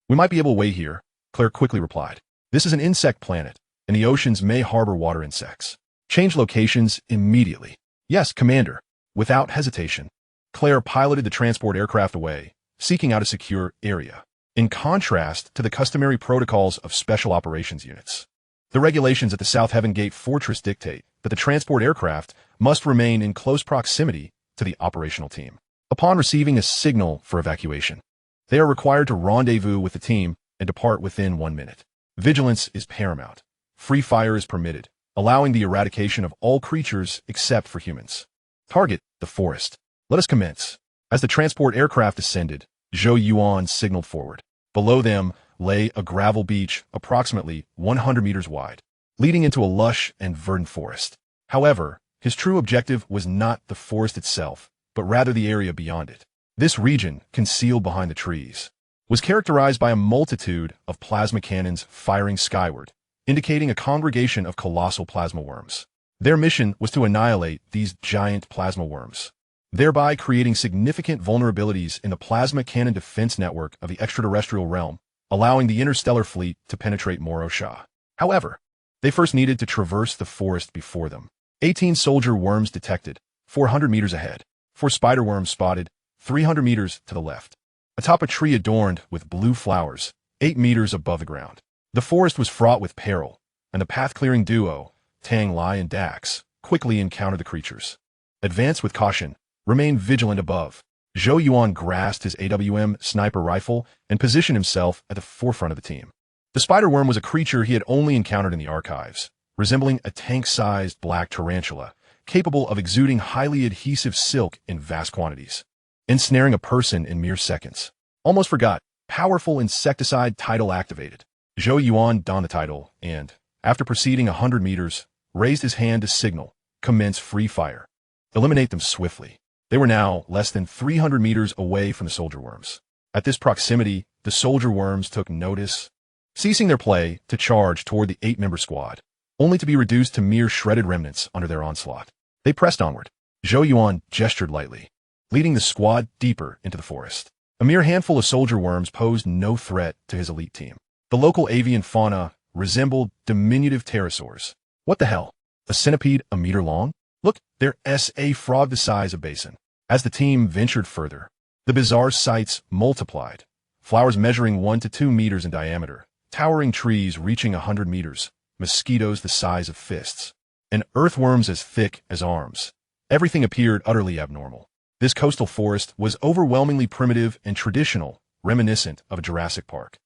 We might be able to wait here, Claire quickly replied. This is an insect planet, and the oceans may harbor water insects. Change locations immediately. Yes, Commander. Without hesitation, Claire piloted the transport aircraft away, seeking out a secure area. In contrast to the customary protocols of special operations units, the regulations at the South Heaven Gate Fortress dictate that the transport aircraft must remain in close proximity to the operational team. Upon receiving a signal for evacuation, they are required to rendezvous with the team and depart within 1 minute. Vigilance is paramount. Free fire is permitted, allowing the eradication of all creatures except for humans. Target, the forest. Let us commence. As the transport aircraft ascended, Zhou Yuan signaled forward. Below them lay a gravel beach approximately 100 meters wide, leading into a lush and verdant forest. However, his true objective was not the forest itself, but rather the area beyond it. This region, concealed behind the trees, was characterized by a multitude of plasma cannons firing skyward, indicating a congregation of colossal plasma worms. Their mission was to annihilate these giant plasma worms, thereby creating significant vulnerabilities in the plasma cannon defense network of the extraterrestrial realm, allowing the interstellar fleet to penetrate Morosha. However, they first needed to traverse the forest before them. 18 soldier worms detected, 400 meters ahead. 4 spider worms spotted, 300 meters to the left. Atop a tree adorned with blue flowers, 8 meters above the ground. The forest was fraught with peril, and the path-clearing duo, Tang Lai and Dax, quickly encountered the creatures. Advance with caution, remain vigilant above. Zhou Yuan grasped his AWM sniper rifle and positioned himself at the forefront of the team. The spider worm was a creature he had only encountered in the archives, resembling a tank-sized black tarantula, capable of exuding highly adhesive silk in vast quantities, ensnaring a person in mere seconds. Almost forgot, powerful insecticide title activated. Zhou Yuan donned the title and, after proceeding 100 meters, raised his hand to signal, commence free fire. Eliminate them swiftly. They were now less than 300 meters away from the soldier worms. At this proximity, the soldier worms took notice, ceasing their play to charge toward the 8-member squad, only to be reduced to mere shredded remnants under their onslaught. They pressed onward. Zhou Yuan gestured lightly, leading the squad deeper into the forest. A mere handful of soldier worms posed no threat to his elite team. The local avian fauna resembled diminutive pterosaurs. What the hell? A centipede a meter long? Look, they're a frog the size of basin. As the team ventured further, the bizarre sights multiplied. Flowers measuring 1 to 2 meters in diameter, towering trees reaching 100 meters, mosquitoes the size of fists, and earthworms as thick as arms. Everything appeared utterly abnormal. This coastal forest was overwhelmingly primitive and traditional, reminiscent of a Jurassic Park.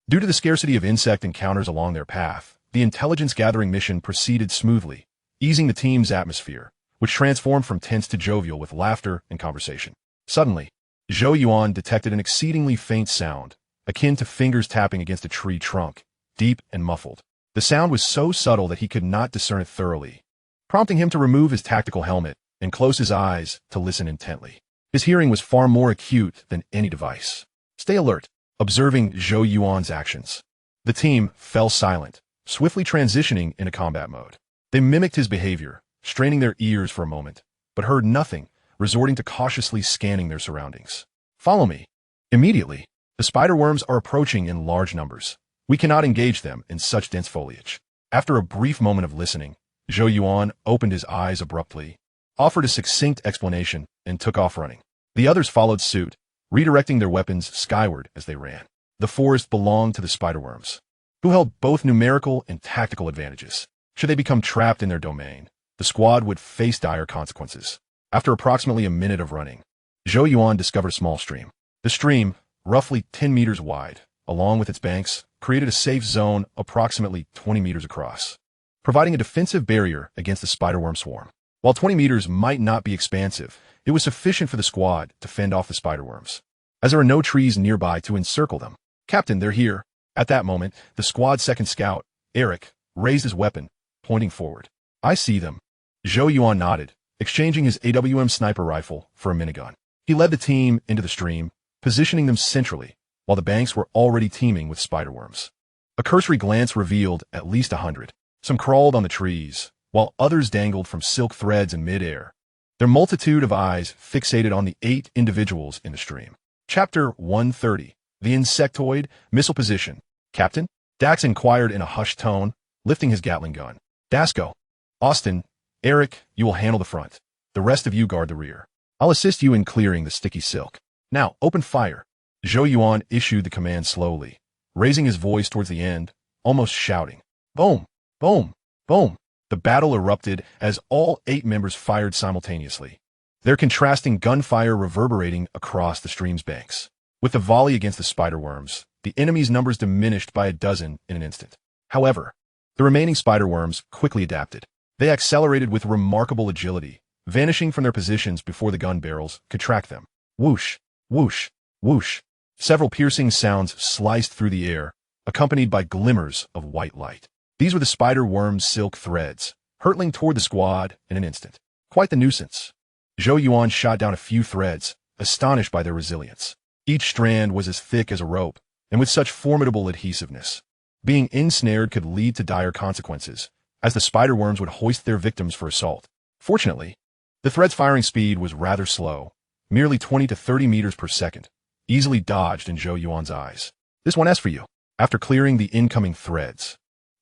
Due to the scarcity of insect encounters along their path, the intelligence-gathering mission proceeded smoothly, easing the team's atmosphere, which transformed from tense to jovial with laughter and conversation. Suddenly, Zhou Yuan detected an exceedingly faint sound, akin to fingers tapping against a tree trunk, deep and muffled. The sound was so subtle that he could not discern it thoroughly, prompting him to remove his tactical helmet and close his eyes to listen intently. His hearing was far more acute than any device. Stay alert, observing Zhou Yuan's actions. The team fell silent, swiftly transitioning into combat mode. They mimicked his behavior, straining their ears for a moment, but heard nothing, resorting to cautiously scanning their surroundings. Follow me. Immediately, the spider-worms are approaching in large numbers. We cannot engage them in such dense foliage. After a brief moment of listening, Zhou Yuan opened his eyes abruptly, offered a succinct explanation, and took off running. The others followed suit, redirecting their weapons skyward as they ran. The forest belonged to the spider-worms, who held both numerical and tactical advantages. Should they become trapped in their domain, the squad would face dire consequences. After approximately a minute of running, Zhou Yuan discovered a small stream. The stream, roughly 10 meters wide, along with its banks, created a safe zone approximately 20 meters across, providing a defensive barrier against the spider-worm swarm. While 20 meters might not be expansive, it was sufficient for the squad to fend off the spider-worms, as there are no trees nearby to encircle them. Captain, they're here. At that moment, the squad's second scout, Eric, raised his weapon, pointing forward. I see them. Zhou Yuan nodded, exchanging his AWM sniper rifle for a minigun. He led the team into the stream, positioning them centrally, while the banks were already teeming with spider-worms. A cursory glance revealed at least 100. Some crawled on the trees, while others dangled from silk threads in mid-air, their multitude of eyes fixated on the 8 individuals in the stream. Chapter 130. The Insectoid Missile Position. Captain? Dax inquired in a hushed tone, lifting his Gatling gun. Dasco. Austin. Eric, you will handle the front. The rest of you guard the rear. I'll assist you in clearing the sticky silk. Now, open fire. Zhou Yuan issued the command slowly, raising his voice towards the end, almost shouting. Boom! Boom! Boom! The battle erupted as all 8 members fired simultaneously, their contrasting gunfire reverberating across the stream's banks. With the volley against the spider-worms, the enemy's numbers diminished by a dozen in an instant. However, the remaining spider-worms quickly adapted. They accelerated with remarkable agility, vanishing from their positions before the gun barrels could track them. Whoosh! Whoosh! Whoosh! Several piercing sounds sliced through the air, accompanied by glimmers of white light. These were the spider-worm's silk threads, hurtling toward the squad in an instant. Quite the nuisance. Zhou Yuan shot down a few threads, astonished by their resilience. Each strand was as thick as a rope, and with such formidable adhesiveness. Being ensnared could lead to dire consequences, as the spider-worms would hoist their victims for assault. Fortunately, the thread's firing speed was rather slow, merely 20 to 30 meters per second, easily dodged in Zhou Yuan's eyes. This one has for you. After clearing the incoming threads,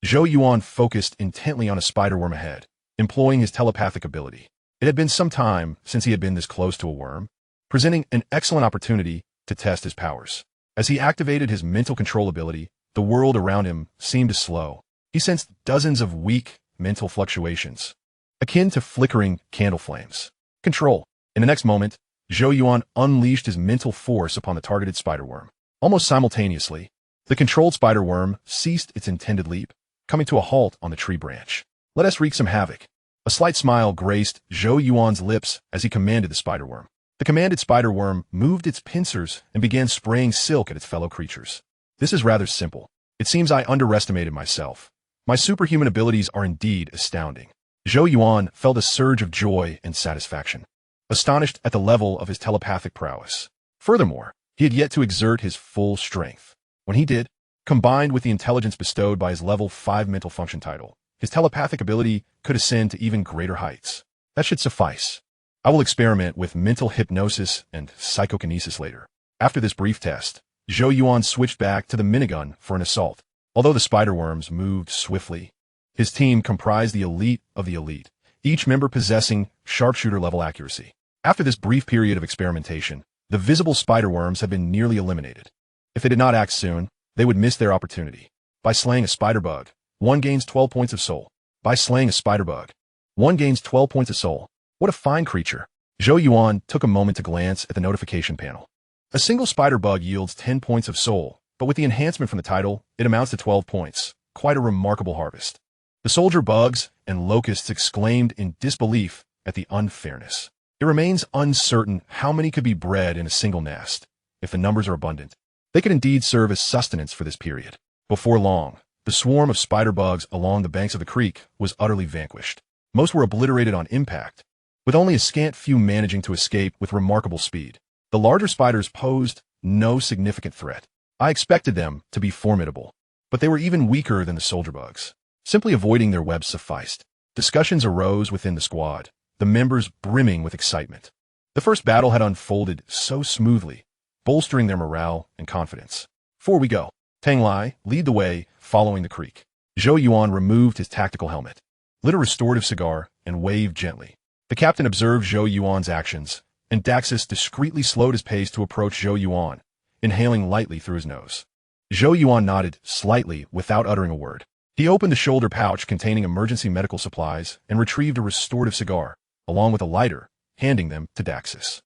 Zhou Yuan focused intently on a spider-worm ahead, employing his telepathic ability. It had been some time since he had been this close to a worm, presenting an excellent opportunity to test his powers. As he activated his mental control ability, the world around him seemed to slow. He sensed dozens of weak mental fluctuations, akin to flickering candle flames. Control. In the next moment, Zhou Yuan unleashed his mental force upon the targeted spider-worm. Almost simultaneously, the controlled spider-worm ceased its intended leap, coming to a halt on the tree branch. Let us wreak some havoc. A slight smile graced Zhou Yuan's lips as he commanded the spider-worm. The commanded spider-worm moved its pincers and began spraying silk at its fellow creatures. This is rather simple. It seems I underestimated myself. My superhuman abilities are indeed astounding. Zhou Yuan felt a surge of joy and satisfaction, astonished at the level of his telepathic prowess. Furthermore, he had yet to exert his full strength. When he did, combined with the intelligence bestowed by his level 5 mental function title, his telepathic ability could ascend to even greater heights. That should suffice. I will experiment with mental hypnosis and psychokinesis later. After this brief test, Zhou Yuan switched back to the minigun for an assault. Although the spider-worms moved swiftly, his team comprised the elite of the elite, each member possessing sharpshooter-level accuracy. After this brief period of experimentation, the visible spider-worms had been nearly eliminated. If they did not act soon, they would miss their opportunity. By slaying a spider-bug, one gains 12 points of soul. By slaying a spider-bug, one gains 12 points of soul. What a fine creature. Zhou Yuan took a moment to glance at the notification panel. A single spider-bug yields 10 points of soul, but with the enhancement from the title, it amounts to 12 points. quite a remarkable harvest. The soldier bugs and locusts exclaimed in disbelief at the unfairness. It remains uncertain how many could be bred in a single nest. If the numbers are abundant, they could indeed serve as sustenance for this period. Before long, the swarm of spider bugs along the banks of the creek was utterly vanquished. Most were obliterated on impact, with only a scant few managing to escape with remarkable speed. The larger spiders posed no significant threat. I expected them to be formidable, but they were even weaker than the soldier bugs. Simply avoiding their webs sufficed. Discussions arose within the squad, the members brimming with excitement. The first battle had unfolded so smoothly, bolstering their morale and confidence. Before we go, Tang Lai, lead the way, following the creek. Zhou Yuan removed his tactical helmet, lit a restorative cigar, and waved gently. The captain observed Zhou Yuan's actions, and Daxus discreetly slowed his pace to approach Zhou Yuan, inhaling lightly through his nose. Zhou Yuan nodded slightly without uttering a word. He opened the shoulder pouch containing emergency medical supplies and retrieved a restorative cigar, along with a lighter, handing them to Daxus.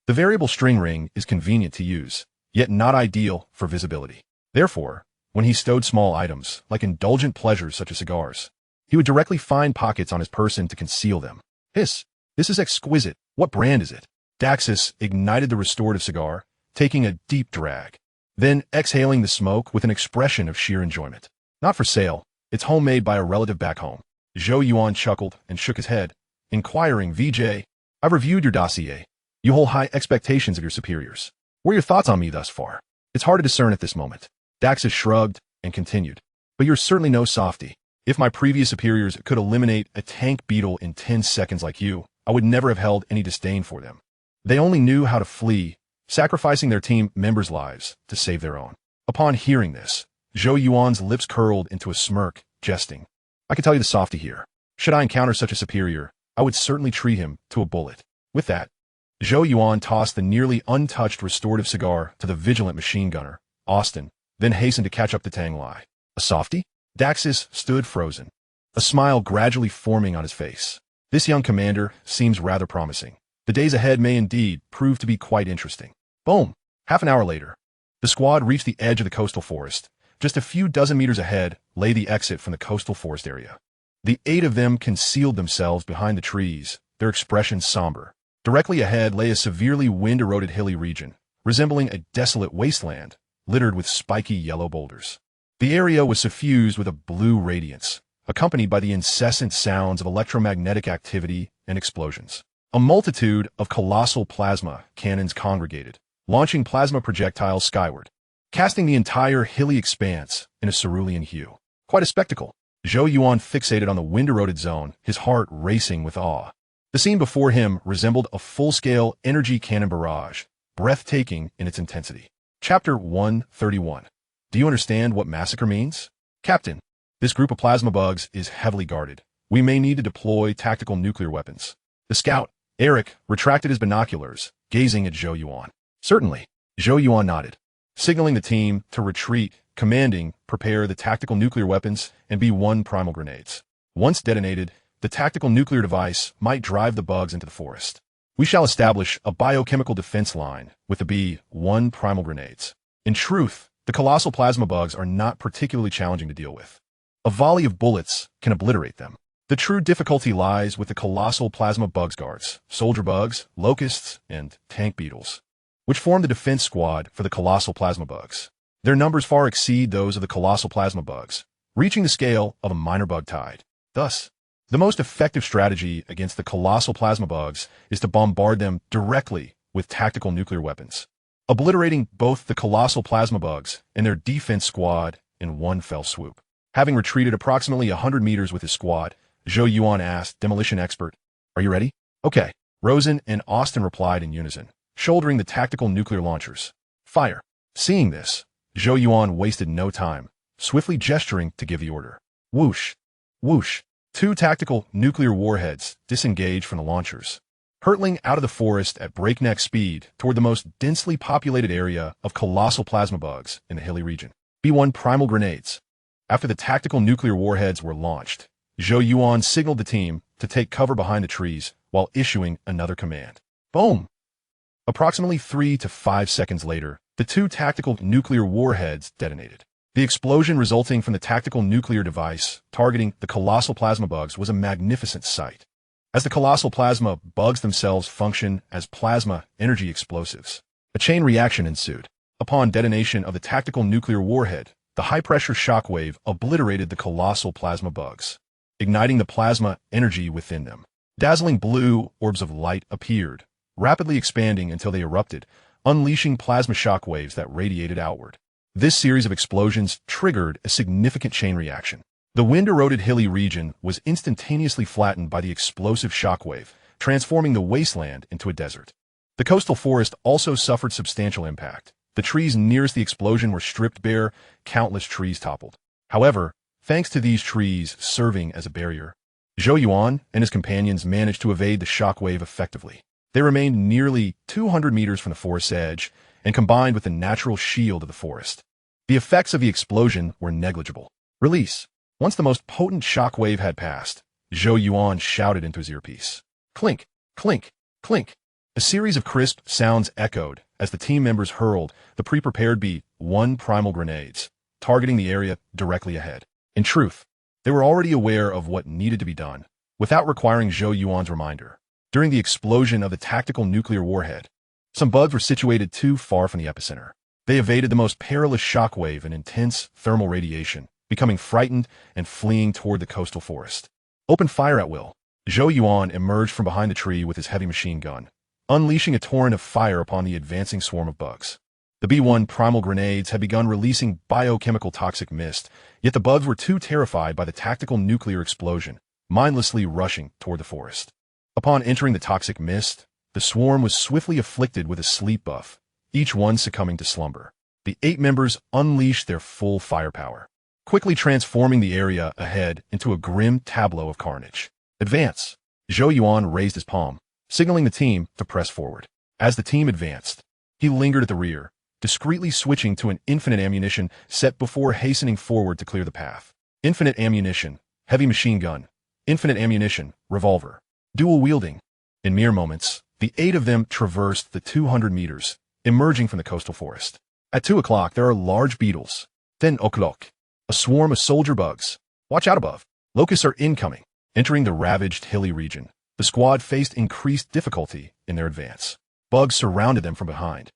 The variable string ring is convenient to use, yet not ideal for visibility. Therefore, when he stowed small items, like indulgent pleasures such as cigars, he would directly find pockets on his person to conceal them. This is exquisite. What brand is it? Daxus ignited the restorative cigar, taking a deep drag, then exhaling the smoke with an expression of sheer enjoyment. Not for sale. It's homemade by a relative back home. Zhou Yuan chuckled and shook his head, inquiring, VJ, I've reviewed your dossier. You hold high expectations of your superiors. What are your thoughts on me thus far? It's hard to discern at this moment. Daxus shrugged and continued. But you're certainly no softy. If my previous superiors could eliminate a tank beetle in 10 seconds like you, I would never have held any disdain for them. They only knew how to flee, sacrificing their team members' lives to save their own. Upon hearing this, Zhou Yuan's lips curled into a smirk, jesting. I can tell you the softy here. Should I encounter such a superior, I would certainly treat him to a bullet. With that, Zhou Yuan tossed the nearly untouched restorative cigar to the vigilant machine gunner, Austin, then hastened to catch up to Tang Lai. A softy? Daxus stood frozen, a smile gradually forming on his face. This young commander seems rather promising. The days ahead may indeed prove to be quite interesting. Boom! Half an hour later, the squad reached the edge of the coastal forest. Just a few dozen meters ahead lay the exit from the coastal forest area. The 8 of them concealed themselves behind the trees, their expressions somber. Directly ahead lay a severely wind-eroded hilly region, resembling a desolate wasteland, littered with spiky yellow boulders. The area was suffused with a blue radiance, accompanied by the incessant sounds of electromagnetic activity and explosions. A multitude of colossal plasma cannons congregated, launching plasma projectiles skyward, casting the entire hilly expanse in a cerulean hue. Quite a spectacle. Zhou Yuan fixated on the wind-eroded zone, his heart racing with awe. The scene before him resembled a full-scale energy cannon barrage, breathtaking in its intensity. Chapter 131. Do you understand what massacre means? Captain, this group of plasma bugs is heavily guarded. We may need to deploy tactical nuclear weapons. The scout, Eric, retracted his binoculars, gazing at Zhou Yuan. Certainly. Zhou Yuan nodded, signaling the team to retreat, commanding, prepare the tactical nuclear weapons and B-1 primal grenades. Once detonated, the tactical nuclear device might drive the bugs into the forest. We shall establish a biochemical defense line with the B-1 primal grenades. In truth, the colossal plasma bugs are not particularly challenging to deal with. A volley of bullets can obliterate them. The true difficulty lies with the colossal plasma bugs guards, soldier bugs, locusts, and tank beetles, which form the defense squad for the colossal plasma bugs. Their numbers far exceed those of the colossal plasma bugs, reaching the scale of a minor bug tide. Thus, the most effective strategy against the colossal plasma bugs is to bombard them directly with tactical nuclear weapons, obliterating both the colossal plasma bugs and their defense squad in one fell swoop. Having retreated approximately 100 meters with his squad, Zhou Yuan asked demolition expert, "Are you ready?" "Okay." Rosen and Austin replied in unison, shouldering the tactical nuclear launchers. "Fire." Seeing this, Zhou Yuan wasted no time, swiftly gesturing to give the order. Whoosh! Whoosh! 2 tactical nuclear warheads disengaged from the launchers, hurtling out of the forest at breakneck speed toward the most densely populated area of colossal plasma bugs in the hilly region. B-1 primal grenades. After the tactical nuclear warheads were launched, Zhou Yuan signaled the team to take cover behind the trees while issuing another command. Boom! Approximately 3 to 5 seconds later, the 2 tactical nuclear warheads detonated. The explosion resulting from the tactical nuclear device targeting the colossal plasma bugs was a magnificent sight. As the colossal plasma bugs themselves function as plasma energy explosives, a chain reaction ensued. Upon detonation of the tactical nuclear warhead, the high-pressure shockwave obliterated the colossal plasma bugs, igniting the plasma energy within them. Dazzling blue orbs of light appeared, rapidly expanding until they erupted, unleashing plasma shockwaves that radiated outward. This series of explosions triggered a significant chain reaction. The wind-eroded hilly region was instantaneously flattened by the explosive shockwave, transforming the wasteland into a desert. The coastal forest also suffered substantial impact. The trees nearest the explosion were stripped bare, countless trees toppled. However, thanks to these trees serving as a barrier, Zhou Yuan and his companions managed to evade the shockwave effectively. They remained nearly 200 meters from the forest's edge and combined with the natural shield of the forest. The effects of the explosion were negligible. Release. Once the most potent shockwave had passed, Zhou Yuan shouted into his earpiece. Clink, clink, clink. A series of crisp sounds echoed as the team members hurled the pre-prepared B-1 primal grenades, targeting the area directly ahead. In truth, they were already aware of what needed to be done, without requiring Zhou Yuan's reminder. During the explosion of the tactical nuclear warhead, some bugs were situated too far from the epicenter. They evaded the most perilous shockwave and intense thermal radiation, becoming frightened and fleeing toward the coastal forest. Open fire at will. Zhou Yuan emerged from behind the tree with his heavy machine gun, unleashing a torrent of fire upon the advancing swarm of bugs. The B-1 primal grenades had begun releasing biochemical toxic mist, yet the bugs were too terrified by the tactical nuclear explosion, mindlessly rushing toward the forest. Upon entering the toxic mist, the swarm was swiftly afflicted with a sleep buff, each one succumbing to slumber. The 8 members unleashed their full firepower, quickly transforming the area ahead into a grim tableau of carnage. Advance! Zhou Yuan raised his palm, signaling the team to press forward. As the team advanced, he lingered at the rear, discreetly switching to an infinite ammunition set before hastening forward to clear the path. Infinite ammunition, heavy machine gun, infinite ammunition, revolver, dual wielding. In mere moments, the 8 of them traversed the 200 meters, emerging from the coastal forest. At 2 o'clock, there are large beetles. Then o'clock, a swarm of soldier bugs. Watch out above. Locusts are incoming. Entering the ravaged hilly region, the squad faced increased difficulty in their advance. Bugs surrounded them from behind,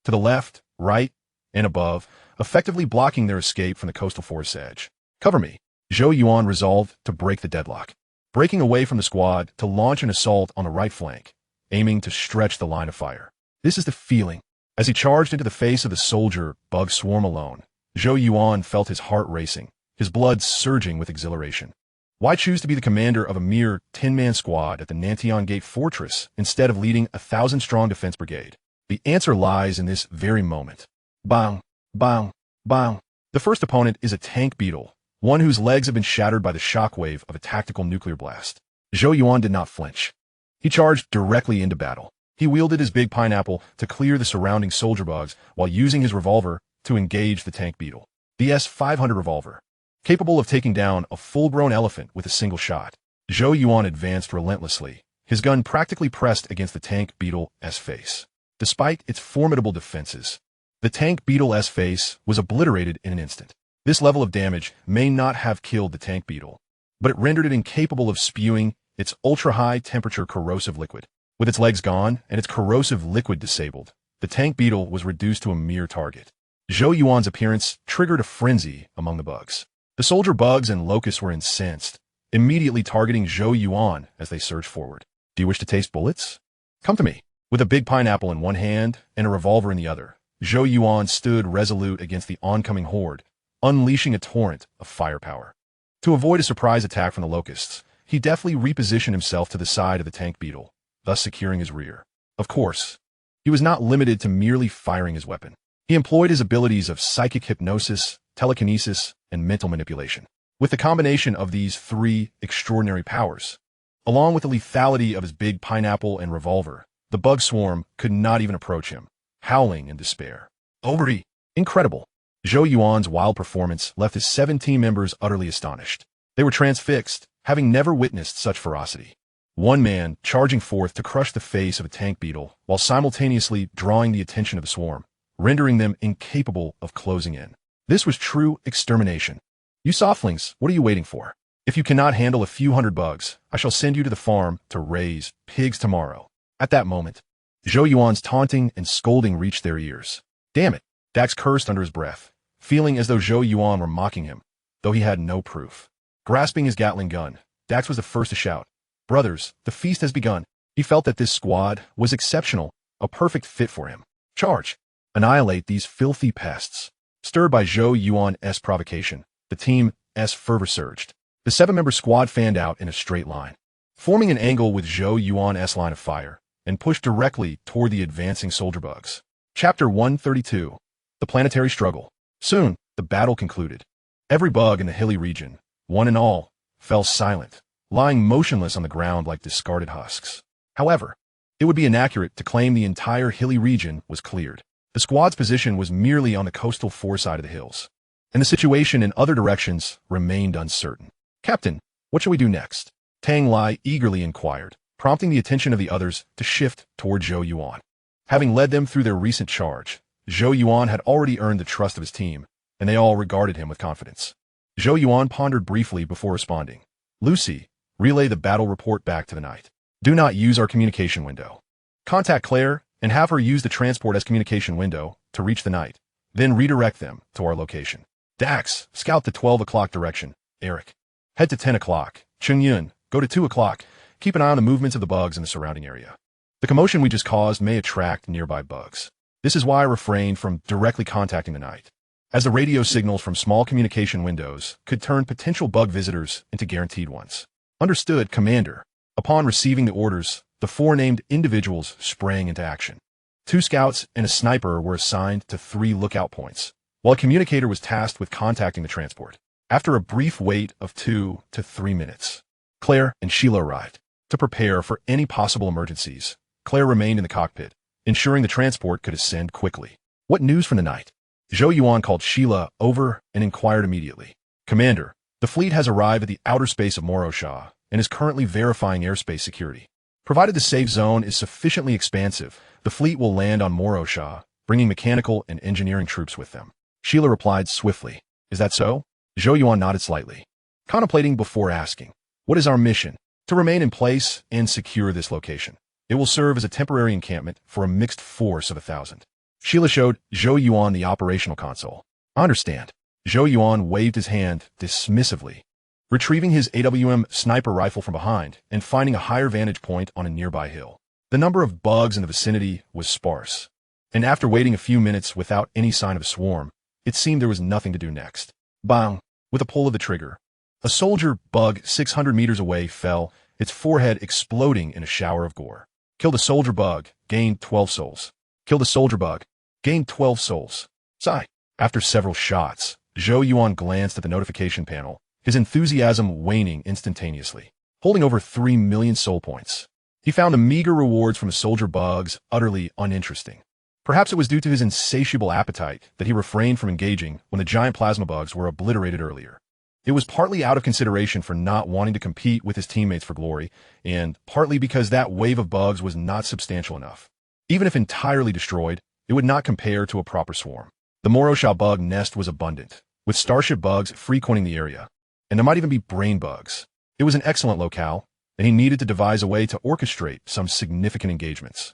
to the left, right, and above, effectively blocking their escape from the coastal forest's edge. Cover me. Zhou Yuan resolved to break the deadlock, breaking away from the squad to launch an assault on the right flank, aiming to stretch the line of fire. This is the feeling. As he charged into the face of the soldier bug swarm alone, Zhou Yuan felt his heart racing, his blood surging with exhilaration. Why choose to be the commander of a mere 10-man squad at the Nanchon Gate Fortress instead of leading a 1,000-strong defense brigade? The answer lies in this very moment. Bang, bang, bang. The first opponent is a tank beetle, one whose legs have been shattered by the shockwave of a tactical nuclear blast. Zhou Yuan did not flinch. He charged directly into battle. He wielded his big pineapple to clear the surrounding soldier bugs while using his revolver to engage the tank beetle. The S-500 revolver, capable of taking down a full-grown elephant with a single shot. Zhou Yuan advanced relentlessly, his gun practically pressed against the tank beetle's face. Despite its formidable defenses, the tank beetle's face was obliterated in an instant. This level of damage may not have killed the tank beetle, but it rendered it incapable of spewing its ultra-high temperature corrosive liquid. With its legs gone and its corrosive liquid disabled, the tank beetle was reduced to a mere target. Zhou Yuan's appearance triggered a frenzy among the bugs. The soldier bugs and locusts were incensed, immediately targeting Zhou Yuan as they surged forward. Do you wish to taste bullets? Come to me. With a big pineapple in one hand and a revolver in the other, Zhou Yuan stood resolute against the oncoming horde, unleashing a torrent of firepower. To avoid a surprise attack from the locusts, he deftly repositioned himself to the side of the tank beetle, thus securing his rear. Of course, he was not limited to merely firing his weapon. He employed his abilities of psychic hypnosis, telekinesis, and mental manipulation. With the combination of these 3 extraordinary powers, along with the lethality of his big pineapple and revolver, the bug swarm could not even approach him, howling in despair. Overy! Incredible! Zhou Yuan's wild performance left his 17 members utterly astonished. They were transfixed, having never witnessed such ferocity. One man charging forth to crush the face of a tank beetle while simultaneously drawing the attention of the swarm, rendering them incapable of closing in. This was true extermination. You softlings, what are you waiting for? If you cannot handle a few hundred bugs, I shall send you to the farm to raise pigs tomorrow. At that moment, Zhou Yuan's taunting and scolding reached their ears. Damn it, Dax cursed under his breath, feeling as though Zhou Yuan were mocking him, though he had no proof. Grasping his Gatling gun, Dax was the first to shout, "Brothers, the feast has begun." He felt that this squad was exceptional, a perfect fit for him. Charge! Annihilate these filthy pests. Stirred by Zhou Yuan's provocation, the team's fervor surged. The 7-member squad fanned out in a straight line, forming an angle with Zhou Yuan's line of fire, and pushed directly toward the advancing soldier bugs. Chapter 132. The Planetary Struggle. Soon, the battle concluded. Every bug in the hilly region, one and all, fell silent, lying motionless on the ground like discarded husks. However, it would be inaccurate to claim the entire hilly region was cleared. The squad's position was merely on the coastal foreside of the hills, and the situation in other directions remained uncertain. "Captain, what shall we do next?" Tang Lai eagerly inquired, prompting the attention of the others to shift toward Zhou Yuan. Having led them through their recent charge, Zhou Yuan had already earned the trust of his team, and they all regarded him with confidence. Zhou Yuan pondered briefly before responding. "Lucy, relay the battle report back to the knight. Do not use our communication window. Contact Claire and have her use the transport as communication window to reach the knight, then redirect them to our location. Dax, scout the 12 o'clock direction. Eric, head to 10 o'clock. Chung Yun, go to 2 o'clock. Keep an eye on the movements of the bugs in the surrounding area. The commotion we just caused may attract nearby bugs. This is why I refrained from directly contacting the knight, as the radio signals from small communication windows could turn potential bug visitors into guaranteed ones." Understood, Commander. Upon receiving the orders, the 4 named individuals sprang into action. 2 scouts and a sniper were assigned to 3 lookout points, while a communicator was tasked with contacting the transport. After a brief wait of 2 to 3 minutes, Claire and Sheila arrived. To prepare for any possible emergencies, Claire remained in the cockpit, ensuring the transport could ascend quickly. "What news from the night?" Zhou Yuan called Sheila over and inquired immediately. "Commander, the fleet has arrived at the outer space of Morosha and is currently verifying airspace security. Provided the safe zone is sufficiently expansive, the fleet will land on Morosha, bringing mechanical and engineering troops with them." Sheila replied swiftly. "Is that so?" Zhou Yuan nodded slightly, contemplating before asking. "What is our mission?" "To remain in place and secure this location. It will serve as a temporary encampment for a mixed force of 1,000. Sheila showed Zhou Yuan the operational console. "I understand." Zhou Yuan waved his hand dismissively, retrieving his AWM sniper rifle from behind and finding a higher vantage point on a nearby hill. The number of bugs in the vicinity was sparse, and after waiting a few minutes without any sign of a swarm, it seemed there was nothing to do next. Bang! With a pull of the trigger, a soldier bug 600 meters away fell, its forehead exploding in a shower of gore. Killed a soldier bug, gained 12 souls. Killed a soldier bug, gained 12 souls. Sigh. After several shots, Zhou Yuan glanced at the notification panel, his enthusiasm waning instantaneously. Holding over 3 million soul points, he found the meager rewards from the soldier bugs utterly uninteresting. Perhaps it was due to his insatiable appetite that he refrained from engaging when the giant plasma bugs were obliterated earlier. It was partly out of consideration for not wanting to compete with his teammates for glory, and partly because that wave of bugs was not substantial enough. Even if entirely destroyed, it would not compare to a proper swarm. The Morosha bug nest was abundant, with starship bugs frequenting the area, and there might even be brain bugs. It was an excellent locale, and he needed to devise a way to orchestrate some significant engagements.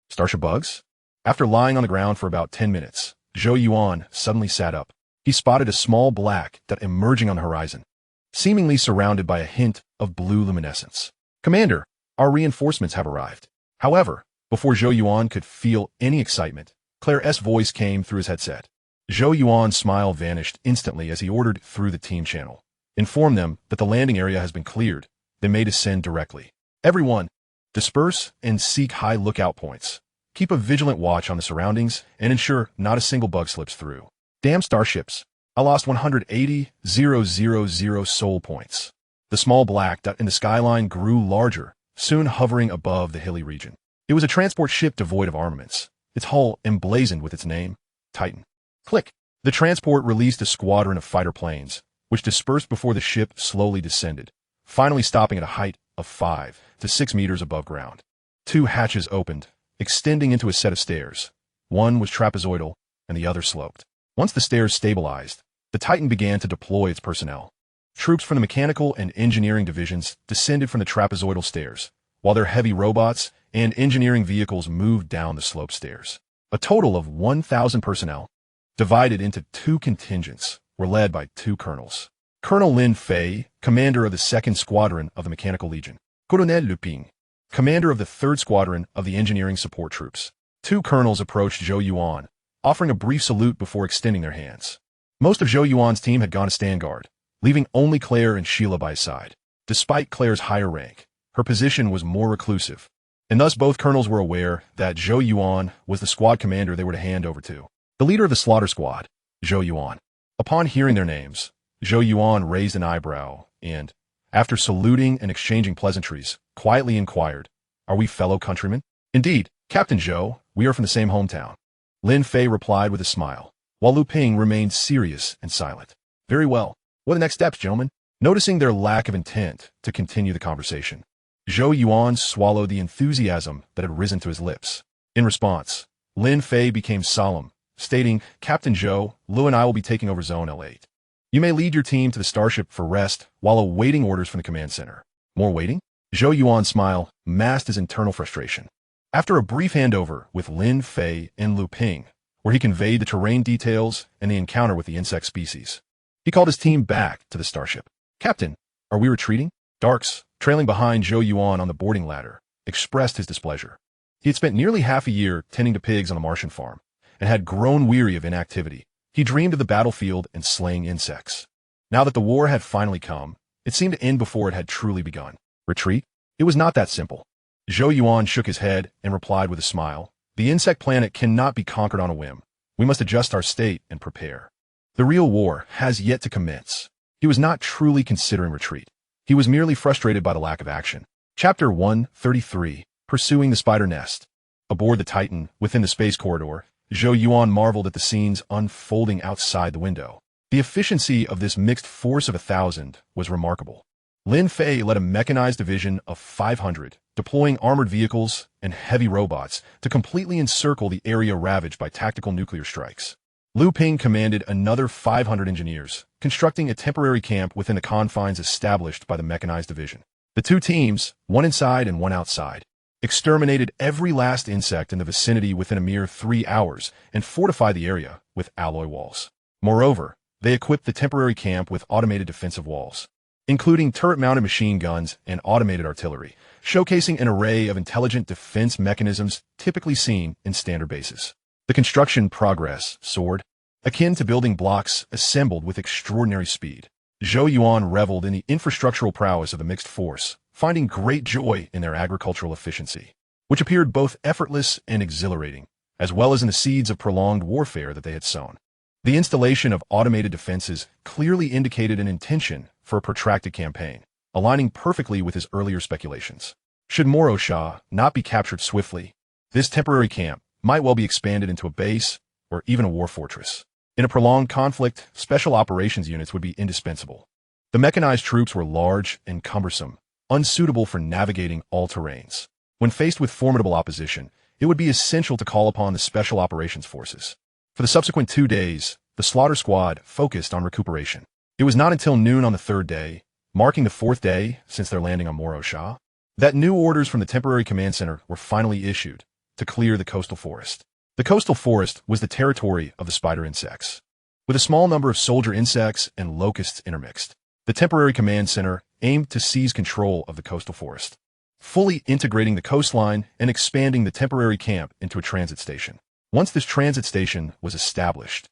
Starship bugs? After lying on the ground for about 10 minutes, Zhou Yuan suddenly sat up. He spotted a small black dot emerging on the horizon, seemingly surrounded by a hint of blue luminescence. "Commander, our reinforcements have arrived." However, before Zhou Yuan could feel any excitement, Claire's voice came through his headset. Zhou Yuan's smile vanished instantly as he ordered through the team channel. "Inform them that the landing area has been cleared. They may descend directly. Everyone, disperse and seek high lookout points. Keep a vigilant watch on the surroundings and ensure not a single bug slips through. Damn starships. I lost 180,000 soul points." The small black dot in the skyline grew larger, soon hovering above the hilly region. It was a transport ship devoid of armaments, its hull emblazoned with its name, Titan. Click. The transport released a squadron of fighter planes, which dispersed before the ship slowly descended, finally stopping at a height of 5 to 6 meters above ground. 2 hatches opened, extending into a set of stairs. One was trapezoidal, and the other sloped. Once the stairs stabilized, the Titan began to deploy its personnel. Troops from the mechanical and engineering divisions descended from the trapezoidal stairs, while their heavy robots and engineering vehicles moved down the slope stairs. A total of 1,000 personnel, divided into 2 contingents, were led by 2 colonels. Colonel Lin Fei, commander of the 2nd Squadron of the Mechanical Legion. Colonel Lu Ping, commander of the 3rd Squadron of the Engineering Support Troops. 2 colonels approached Zhou Yuan, offering a brief salute before extending their hands. Most of Zhou Yuan's team had gone to stand guard, leaving only Claire and Sheila by his side. Despite Claire's higher rank, her position was more reclusive, and thus both colonels were aware that Zhou Yuan was the squad commander they were to hand over to. The leader of the slaughter squad, Zhou Yuan. Upon hearing their names, Zhou Yuan raised an eyebrow and, after saluting and exchanging pleasantries, quietly inquired, "Are we fellow countrymen?" "Indeed, Captain Zhou, we are from the same hometown." Lin Fei replied with a smile, while Lu Ping remained serious and silent. "Very well. What are the next steps, gentlemen?" Noticing their lack of intent to continue the conversation, Zhou Yuan swallowed the enthusiasm that had risen to his lips. In response, Lin Fei became solemn, stating, "Captain Zhou, Lu and I will be taking over Zone L8. You may lead your team to the starship for rest while awaiting orders from the command center." "More waiting?" Zhou Yuan's smile masked his internal frustration. After a brief handover with Lin Fei and Lu Ping, where he conveyed the terrain details and the encounter with the insect species, he called his team back to the starship. "Captain, are we retreating?" Darks, trailing behind Zhou Yuan on the boarding ladder, expressed his displeasure. He had spent nearly half a year tending to pigs on a Martian farm, and had grown weary of inactivity. He dreamed of the battlefield and slaying insects. Now that the war had finally come, it seemed to end before it had truly begun. Retreat? It was not that simple. Zhou Yuan shook his head and replied with a smile, "The insect planet cannot be conquered on a whim. We must adjust our state and prepare. The real war has yet to commence." He was not truly considering retreat. He was merely frustrated by the lack of action. Chapter 133, Pursuing the Spider Nest. Aboard the Titan, within the space corridor, Zhou Yuan marveled at the scenes unfolding outside the window. The efficiency of this mixed force of 1,000 was remarkable. Lin Fei led a mechanized division of 500, deploying armored vehicles and heavy robots to completely encircle the area ravaged by tactical nuclear strikes. Lu Ping commanded another 500 engineers, constructing a temporary camp within the confines established by the mechanized division. The 2 teams, one inside and one outside, exterminated every last insect in the vicinity within a mere 3 hours and fortified the area with alloy walls. Moreover, they equipped the temporary camp with automated defensive walls, including turret-mounted machine guns and automated artillery, showcasing an array of intelligent defense mechanisms typically seen in standard bases. The construction progress soared, akin to building blocks assembled with extraordinary speed. Zhou Yuan reveled in the infrastructural prowess of the mixed force, finding great joy in their agricultural efficiency, which appeared both effortless and exhilarating, as well as in the seeds of prolonged warfare that they had sown. The installation of automated defenses clearly indicated an intention for a protracted campaign, aligning perfectly with his earlier speculations. Should Morosha not be captured swiftly, this temporary camp might well be expanded into a base or even a war fortress. In a prolonged conflict, special operations units would be indispensable. The mechanized troops were large and cumbersome, unsuitable for navigating all terrains. When faced with formidable opposition, it would be essential to call upon the special operations forces. For the subsequent 2 days, the slaughter squad focused on recuperation. It was not until noon on the 3rd day, marking the 4th day since their landing on Morosha, that new orders from the temporary command center were finally issued to clear the coastal forest. The coastal forest was the territory of the spider insects, with a small number of soldier insects and locusts intermixed. The temporary command center aimed to seize control of the coastal forest, fully integrating the coastline and expanding the temporary camp into a transit station. Once this transit station was established,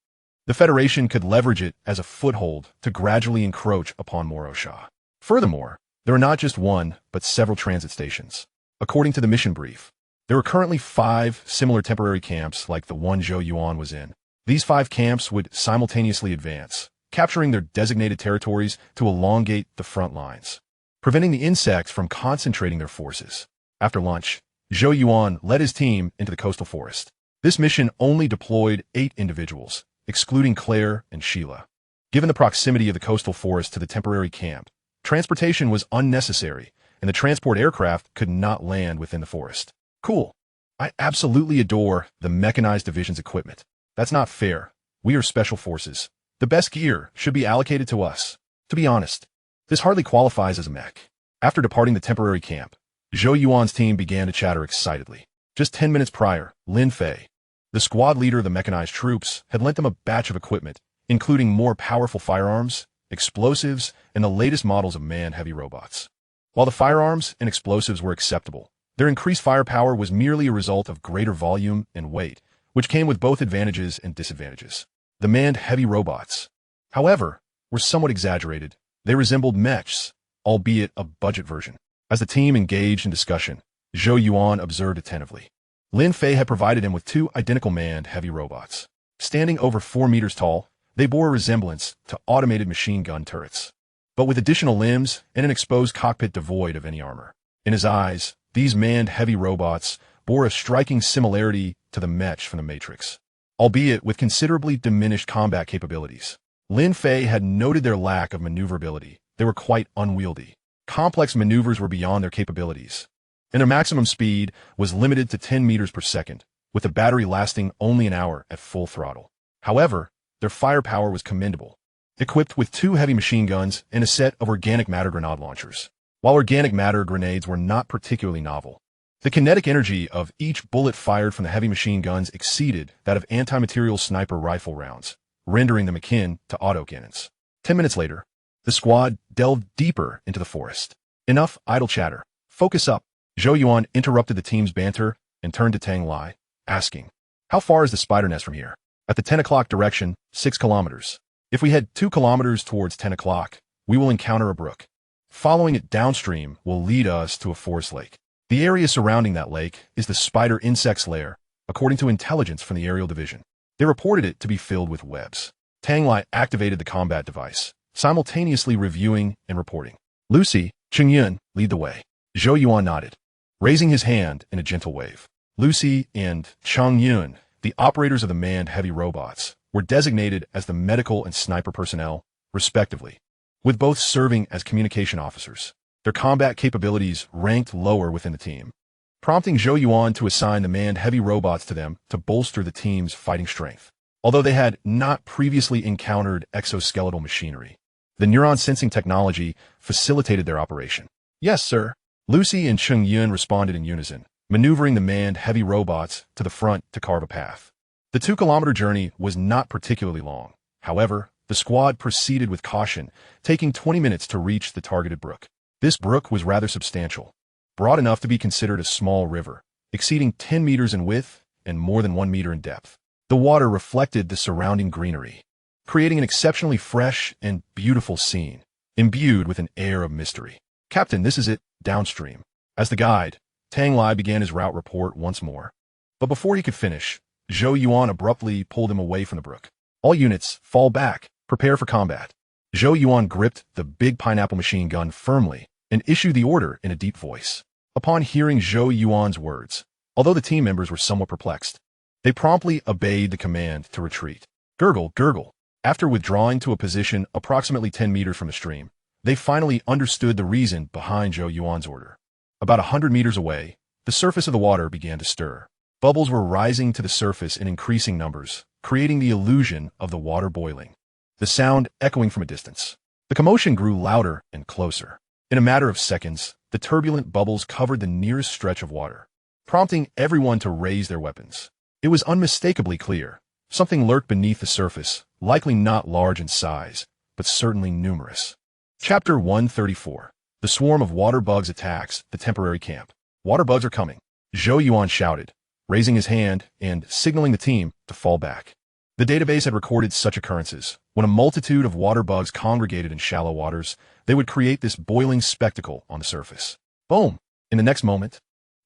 the Federation could leverage it as a foothold to gradually encroach upon Morosha. Furthermore, there are not just one, but several transit stations. According to the mission brief, there are currently 5 similar temporary camps like the one Zhou Yuan was in. These 5 camps would simultaneously advance, capturing their designated territories to elongate the front lines, preventing the insects from concentrating their forces. After lunch, Zhou Yuan led his team into the coastal forest. This mission only deployed 8 individuals, excluding Claire and Sheila. Given the proximity of the coastal forest to the temporary camp, transportation was unnecessary, and the transport aircraft could not land within the forest. Cool. I absolutely adore the mechanized division's equipment. That's not fair, We are special forces. The best gear should be allocated to us. To be honest, this hardly qualifies as a mech. After departing the temporary camp, Zhou Yuan's team began to chatter excitedly. Just 10 minutes prior, Lin Fei, the squad leader of the mechanized troops, had lent them a batch of equipment, including more powerful firearms, explosives, and the latest models of manned heavy robots. While the firearms and explosives were acceptable, their increased firepower was merely a result of greater volume and weight, which came with both advantages and disadvantages. The manned heavy robots, however, were somewhat exaggerated. They resembled mechs, albeit a budget version. As the team engaged in discussion, Zhou Yuan observed attentively. Lin Fei had provided him with 2 identical manned heavy robots. Standing over 4 meters tall, they bore a resemblance to automated machine gun turrets, but with additional limbs and an exposed cockpit devoid of any armor. In his eyes, these manned heavy robots bore a striking similarity to the Mech from the Matrix, albeit with considerably diminished combat capabilities. Lin Fei had noted their lack of maneuverability. They were quite unwieldy. Complex maneuvers were beyond their capabilities, and their maximum speed was limited to 10 meters per second, with the battery lasting only an hour at full throttle. However, their firepower was commendable, equipped with 2 heavy machine guns and a set of organic matter grenade launchers. While organic matter grenades were not particularly novel, the kinetic energy of each bullet fired from the heavy machine guns exceeded that of anti-material sniper rifle rounds, rendering them akin to autocannons. 10 minutes later, the squad delved deeper into the forest. Enough idle chatter. Focus up. Zhou Yuan interrupted the team's banter and turned to Tang Lai, asking, "How far is the spider nest from here?" "At the 10 o'clock direction, 6 kilometers. If we head 2 kilometers towards 10 o'clock, we will encounter a brook. Following it downstream will lead us to a forest lake. The area surrounding that lake is the spider insect's lair, according to intelligence from the aerial division. They reported it to be filled with webs." Tang Lai activated the combat device, simultaneously reviewing and reporting. "Lucy, Cheng Yun, lead the way." Zhou Yuan nodded, raising his hand in a gentle wave. Lucy and Cheng Yun, the operators of the manned heavy robots, were designated as the medical and sniper personnel, respectively, with both serving as communication officers. Their combat capabilities ranked lower within the team, prompting Zhou Yuan to assign the manned heavy robots to them to bolster the team's fighting strength. Although they had not previously encountered exoskeletal machinery, the neuron sensing technology facilitated their operation. "Yes, sir." Lucy and Cheng Yun responded in unison, maneuvering the manned heavy robots to the front to carve a path. The 2-kilometer journey was not particularly long. However, the squad proceeded with caution, taking 20 minutes to reach the targeted brook. This brook was rather substantial, broad enough to be considered a small river, exceeding 10 meters in width and more than 1 meter in depth. The water reflected the surrounding greenery, creating an exceptionally fresh and beautiful scene, imbued with an air of mystery. "Captain, this is it, downstream." As the guide, Tang Lai began his route report once more. But before he could finish, Zhou Yuan abruptly pulled him away from the brook. "All units, fall back. Prepare for combat." Zhou Yuan gripped the big pineapple machine gun firmly and issued the order in a deep voice. Upon hearing Zhou Yuan's words, although the team members were somewhat perplexed, they promptly obeyed the command to retreat. Gurgle, gurgle. After withdrawing to a position approximately 10 meters from the stream, they finally understood the reason behind Zhou Yuan's order. About 100 meters away, the surface of the water began to stir. Bubbles were rising to the surface in increasing numbers, creating the illusion of the water boiling, the sound echoing from a distance. The commotion grew louder and closer. In a matter of seconds, the turbulent bubbles covered the nearest stretch of water, prompting everyone to raise their weapons. It was unmistakably clear. Something lurked beneath the surface, likely not large in size, but certainly numerous. Chapter 134. The swarm of water bugs attacks the temporary camp. "Water bugs are coming," Zhou Yuan shouted, raising his hand and signaling the team to fall back. The database had recorded such occurrences. When a multitude of water bugs congregated in shallow waters, they would create this boiling spectacle on the surface. Boom! In the next moment,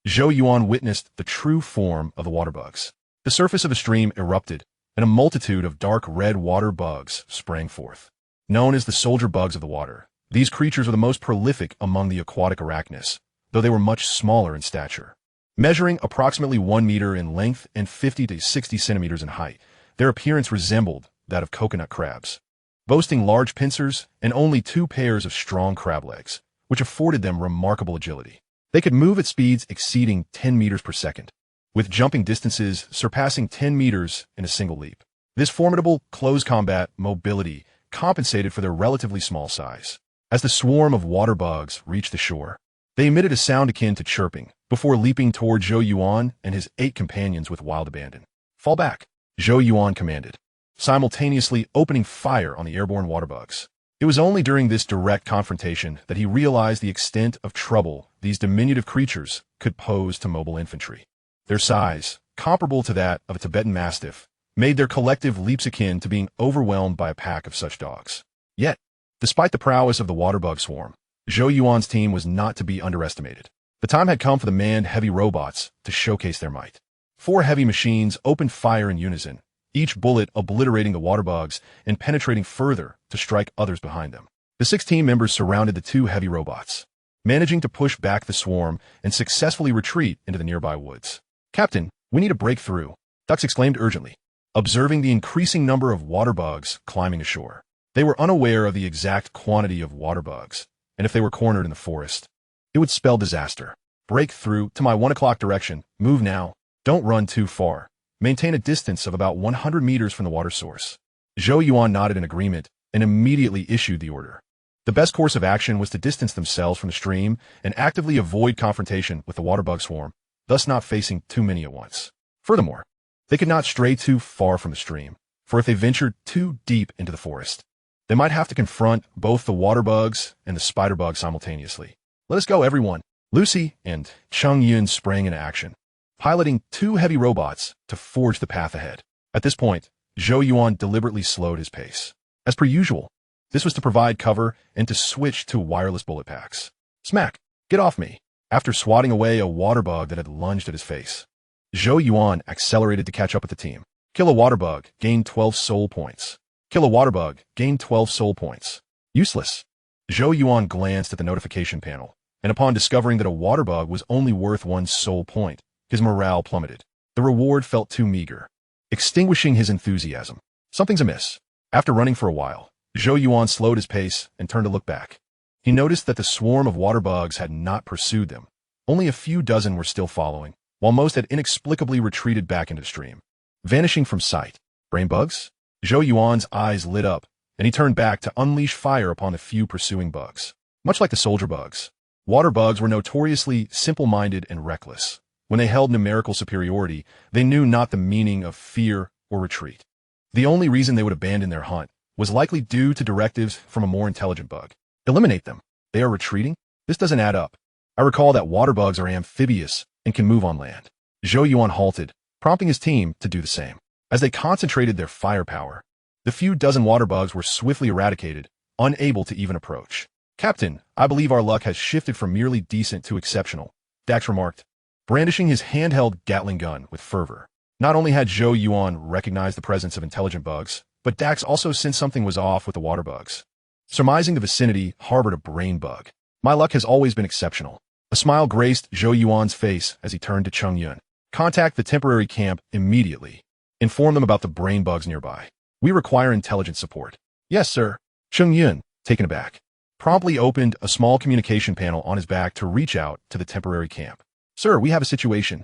Zhou Yuan witnessed the true form of the water bugs. The surface of the stream erupted, and a multitude of dark red water bugs sprang forth. Known as the soldier bugs of the water, these creatures were the most prolific among the aquatic arachnids, though they were much smaller in stature. Measuring approximately 1 meter in length and 50 to 60 centimeters in height, their appearance resembled that of coconut crabs, boasting large pincers and only 2 pairs of strong crab legs, which afforded them remarkable agility. They could move at speeds exceeding 10 meters per second, with jumping distances surpassing 10 meters in a single leap. This formidable close combat mobility compensated for their relatively small size. As the swarm of water bugs reached the shore, they emitted a sound akin to chirping before leaping toward Zhou Yuan and his 8 companions with wild abandon. Fall back, Zhou Yuan commanded, simultaneously opening fire on the airborne water bugs. It was only during this direct confrontation that he realized the extent of trouble these diminutive creatures could pose to mobile infantry. Their size, comparable to that of a Tibetan Mastiff, made their collective leaps akin to being overwhelmed by a pack of such dogs. Yet, despite the prowess of the water bug swarm, Zhou Yuan's team was not to be underestimated. The time had come for the manned heavy robots to showcase their might. 4 heavy machines opened fire in unison, each bullet obliterating the water bugs and penetrating further to strike others behind them. The 6 team members surrounded the 2 heavy robots, managing to push back the swarm and successfully retreat into the nearby woods. "Captain, we need to break through," Dux exclaimed urgently, observing the increasing number of water bugs climbing ashore. They were unaware of the exact quantity of water bugs, and if they were cornered in the forest, it would spell disaster. "Break through to my 1 o'clock direction. Move now. Don't run too far. Maintain a distance of about 100 meters from the water source." Zhou Yuan nodded in agreement and immediately issued the order. The best course of action was to distance themselves from the stream and actively avoid confrontation with the water bug swarm, thus not facing too many at once. Furthermore, they could not stray too far from the stream, for if they ventured too deep into the forest, they might have to confront both the water bugs and the spider bug simultaneously. "Let us go, everyone." Lucy and Cheng Yun sprang into action, piloting 2 heavy robots to forge the path ahead. At this point, Zhou Yuan deliberately slowed his pace. As per usual, this was to provide cover and to switch to wireless bullet packs. Smack! "Get off me!" After swatting away a water bug that had lunged at his face, Zhou Yuan accelerated to catch up with the team. "Kill a water bug, gain 12 soul points. Kill a water bug, gain 12 soul points." Useless. Zhou Yuan glanced at the notification panel, and upon discovering that a water bug was only worth 1 soul point, his morale plummeted. The reward felt too meager, extinguishing his enthusiasm. Something's amiss. After running for a while, Zhou Yuan slowed his pace and turned to look back. He noticed that the swarm of water bugs had not pursued them. Only a few dozen were still following, while most had inexplicably retreated back into the stream, vanishing from sight. Brain bugs? Zhou Yuan's eyes lit up, and he turned back to unleash fire upon the few pursuing bugs. Much like the soldier bugs, water bugs were notoriously simple-minded and reckless. When they held numerical superiority, they knew not the meaning of fear or retreat. The only reason they would abandon their hunt was likely due to directives from a more intelligent bug. Eliminate them. They are retreating? This doesn't add up. I recall that water bugs are amphibious and can move on land. Zhou Yuan halted, prompting his team to do the same. As they concentrated their firepower, the few dozen water bugs were swiftly eradicated, unable to even approach. "Captain, I believe our luck has shifted from merely decent to exceptional," Dax remarked, brandishing his handheld Gatling gun with fervor. Not only had Zhou Yuan recognized the presence of intelligent bugs, but Dax also sensed something was off with the water bugs. Surmising the vicinity harbored a brain bug. "My luck has always been exceptional." A smile graced Zhou Yuan's face as he turned to Cheng Yun. "Contact the temporary camp immediately. Inform them about the brain bugs nearby. We require intelligence support." "Yes, sir." Cheng Yun, taken aback, promptly opened a small communication panel on his back to reach out to the temporary camp. "Sir, we have a situation.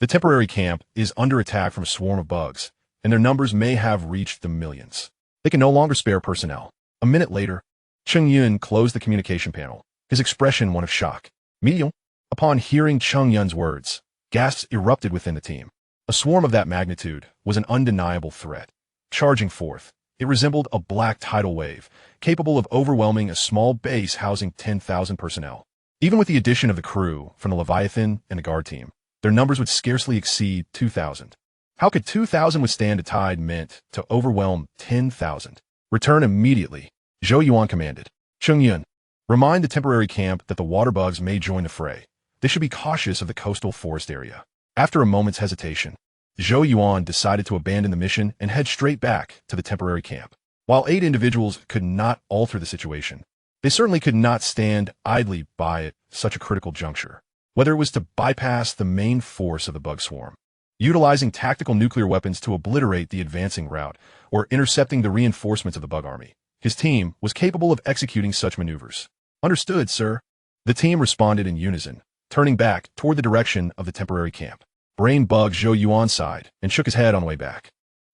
The temporary camp is under attack from a swarm of bugs, and their numbers may have reached the millions. They can no longer spare personnel." A minute later, Cheng Yun closed the communication panel, his expression one of shock. "Medium?" Upon hearing Cheng Yun's words, gasps erupted within the team. A swarm of that magnitude was an undeniable threat. Charging forth, it resembled a black tidal wave, capable of overwhelming a small base housing 10,000 personnel. Even with the addition of the crew from the Leviathan and the guard team, their numbers would scarcely exceed 2,000. How could 2,000 withstand a tide meant to overwhelm 10,000? "Return immediately," Zhou Yuan commanded. "Cheng Yun, remind the temporary camp that the water bugs may join the fray. They should be cautious of the coastal forest area." After a moment's hesitation, Zhou Yuan decided to abandon the mission and head straight back to the temporary camp. While 8 individuals could not alter the situation, they certainly could not stand idly by at such a critical juncture. Whether it was to bypass the main force of the bug swarm, utilizing tactical nuclear weapons to obliterate the advancing route, or intercepting the reinforcements of the bug army, his team was capable of executing such maneuvers. "Understood, sir." The team responded in unison, turning back toward the direction of the temporary camp. Brain bugged Zhou Yuan sighed and shook his head on the way back.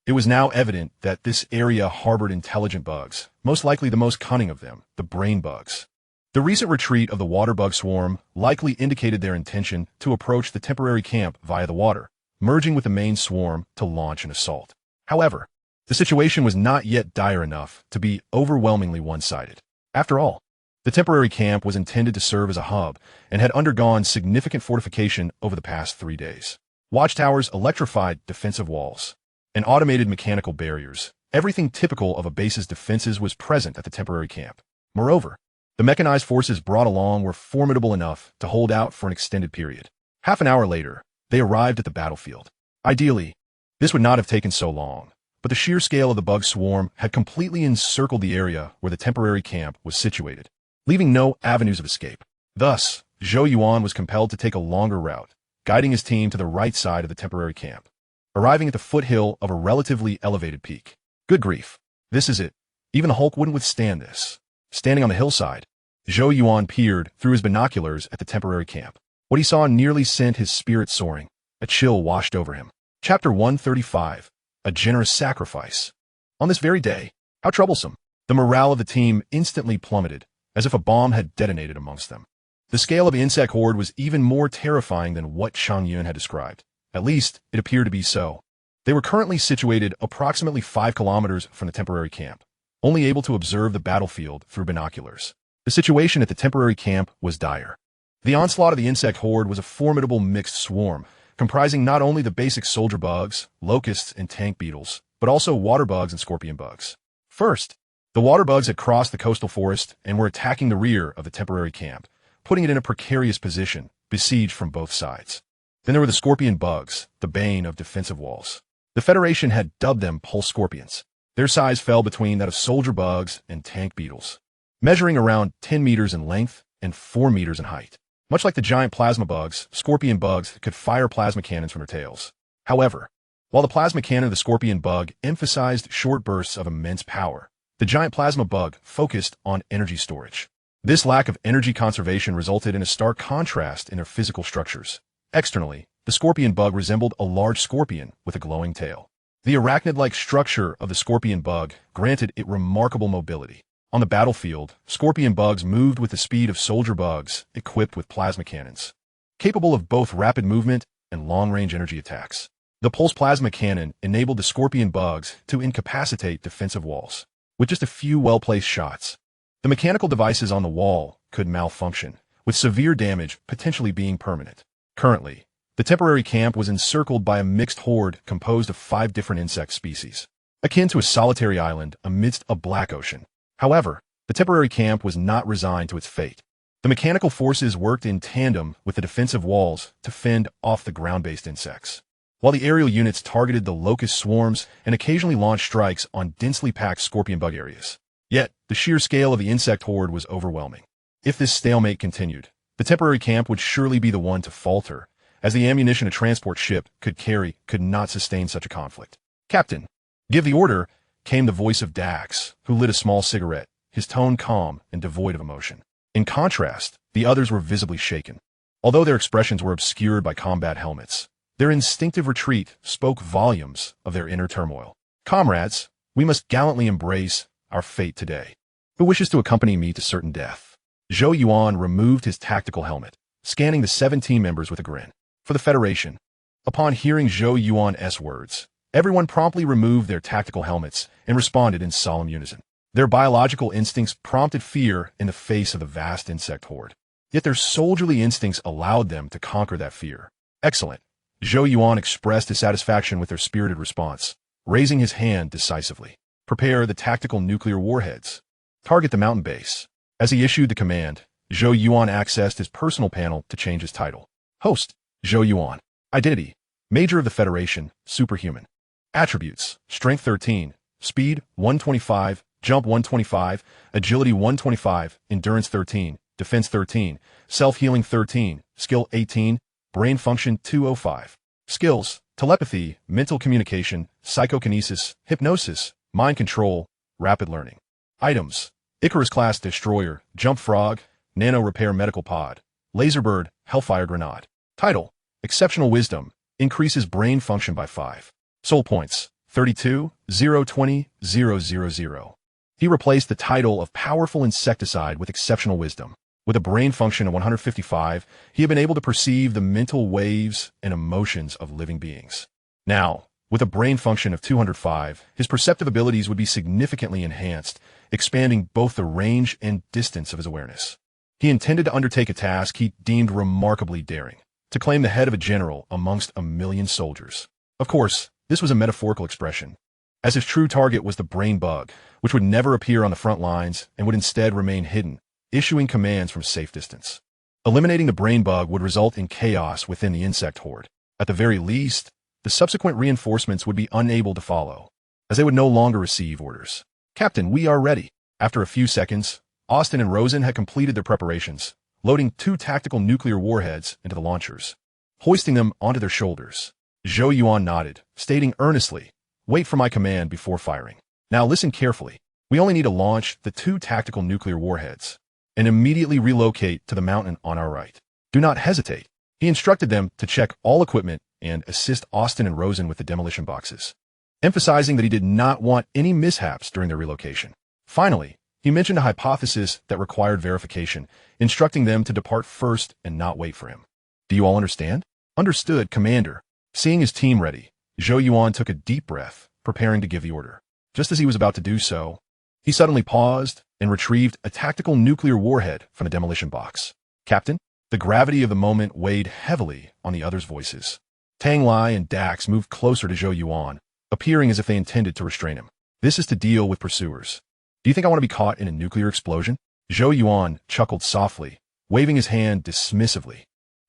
It was now evident that this area harbored intelligent bugs, most likely the most cunning of them, the brain bugs. The recent retreat of the water bug swarm likely indicated their intention to approach the temporary camp via the water, merging with the main swarm to launch an assault. However, the situation was not yet dire enough to be overwhelmingly one-sided. After all, the temporary camp was intended to serve as a hub and had undergone significant fortification over the past 3 days. Watchtowers, electrified defensive walls, and automated mechanical barriers, everything typical of a base's defenses was present at the temporary camp. Moreover, the mechanized forces brought along were formidable enough to hold out for an extended period. Half an hour later, they arrived at the battlefield. Ideally, this would not have taken so long, but the sheer scale of the bug swarm had completely encircled the area where the temporary camp was situated, leaving no avenues of escape. Thus, Zhou Yuan was compelled to take a longer route, guiding his team to the right side of the temporary camp, arriving at the foothill of a relatively elevated peak. Good grief. This is it. Even the Hulk wouldn't withstand this. Standing on the hillside, Zhou Yuan peered through his binoculars at the temporary camp. What he saw nearly sent his spirit soaring. A chill washed over him. Chapter 135. A Generous Sacrifice. On this very day, how troublesome. The morale of the team instantly plummeted, as if a bomb had detonated amongst them. The scale of the insect horde was even more terrifying than what Zhang Yun had described. At least, it appeared to be so. They were currently situated approximately 5 kilometers from the temporary camp, only able to observe the battlefield through binoculars. The situation at the temporary camp was dire. The onslaught of the insect horde was a formidable mixed swarm, comprising not only the basic soldier bugs, locusts, and tank beetles, but also water bugs and scorpion bugs. First, the water bugs had crossed the coastal forest and were attacking the rear of the temporary camp, putting it in a precarious position, besieged from both sides. Then there were the scorpion bugs, the bane of defensive walls. The Federation had dubbed them pulse scorpions. Their size fell between that of soldier bugs and tank beetles, measuring around 10 meters in length and 4 meters in height. Much like the giant plasma bugs, scorpion bugs could fire plasma cannons from their tails. However, while the plasma cannon of the scorpion bug emphasized short bursts of immense power, the giant plasma bug focused on energy storage. This lack of energy conservation resulted in a stark contrast in their physical structures. Externally, the scorpion bug resembled a large scorpion with a glowing tail. The arachnid-like structure of the scorpion bug granted it remarkable mobility. On the battlefield, scorpion bugs moved with the speed of soldier bugs equipped with plasma cannons, capable of both rapid movement and long-range energy attacks. The pulse plasma cannon enabled the scorpion bugs to incapacitate defensive walls. With just a few well-placed shots, the mechanical devices on the wall could malfunction, with severe damage potentially being permanent. Currently, the temporary camp was encircled by a mixed horde composed of 5 different insect species, akin to a solitary island amidst a black ocean. However, the temporary camp was not resigned to its fate. The mechanical forces worked in tandem with the defensive walls to fend off the ground-based insects, while the aerial units targeted the locust swarms and occasionally launched strikes on densely packed scorpion bug areas. Yet, the sheer scale of the insect horde was overwhelming. If this stalemate continued, the temporary camp would surely be the one to falter, as the ammunition a transport ship could carry could not sustain such a conflict. "Captain, give the order," came the voice of Dax, who lit a small cigarette, his tone calm and devoid of emotion. In contrast, the others were visibly shaken. Although their expressions were obscured by combat helmets, their instinctive retreat spoke volumes of their inner turmoil. "Comrades, we must gallantly embrace our fate today. Who wishes to accompany me to certain death?" Zhou Yuan removed his tactical helmet, scanning the 17 members with a grin. For the Federation, upon hearing Zhou Yuan's words, everyone promptly removed their tactical helmets and responded in solemn unison. Their biological instincts prompted fear in the face of the vast insect horde. Yet their soldierly instincts allowed them to conquer that fear. "Excellent." Zhou Yuan expressed his satisfaction with their spirited response, raising his hand decisively. "Prepare the tactical nuclear warheads. Target the mountain base." As he issued the command, Zhou Yuan accessed his personal panel to change his title. Host, Zhou Yuan. Identity, Major of the Federation, Superhuman. Attributes, Strength 13, Speed 125, Jump 125, Agility 125, Endurance 13, Defense 13, Self-Healing 13, Skill 18, Brain Function 205. Skills, Telepathy, Mental Communication, Psychokinesis, Hypnosis, Mind Control, Rapid Learning. Items, Icarus-class Destroyer, Jump Frog, Nano Repair Medical Pod, Laserbird, Hellfire Grenade. Title, Exceptional Wisdom, increases brain function by 5. Soul Points, 32-020-000. He replaced the title of Powerful Insecticide with Exceptional Wisdom. With a brain function of 155, he had been able to perceive the mental waves and emotions of living beings. Now, with a brain function of 205, his perceptive abilities would be significantly enhanced, expanding both the range and distance of his awareness. He intended to undertake a task he deemed remarkably daring, to claim the head of a general amongst a million soldiers. Of course, this was a metaphorical expression, as his true target was the brain bug, which would never appear on the front lines and would instead remain hidden, issuing commands from safe distance. Eliminating the brain bug would result in chaos within the insect horde. At the very least, the subsequent reinforcements would be unable to follow, as they would no longer receive orders. "Captain, we are ready." After a few seconds, Austin and Rosen had completed their preparations, loading 2 tactical nuclear warheads into the launchers, hoisting them onto their shoulders. Zhou Yuan nodded, stating earnestly, "Wait for my command before firing. Now listen carefully. We only need to launch the 2 tactical nuclear warheads and immediately relocate to the mountain on our right. Do not hesitate." He instructed them to check all equipment and assist Austin and Rosen with the demolition boxes, emphasizing that he did not want any mishaps during their relocation. Finally, he mentioned a hypothesis that required verification, instructing them to depart first and not wait for him. "Do you all understand?" "Understood, Commander." Seeing his team ready, Zhou Yuan took a deep breath, preparing to give the order. Just as he was about to do so, he suddenly paused and retrieved a tactical nuclear warhead from the demolition box. "Captain?" The gravity of the moment weighed heavily on the others' voices. Tang Lai and Dax moved closer to Zhou Yuan, appearing as if they intended to restrain him. "This is to deal with pursuers. Do you think I want to be caught in a nuclear explosion?" Zhou Yuan chuckled softly, waving his hand dismissively.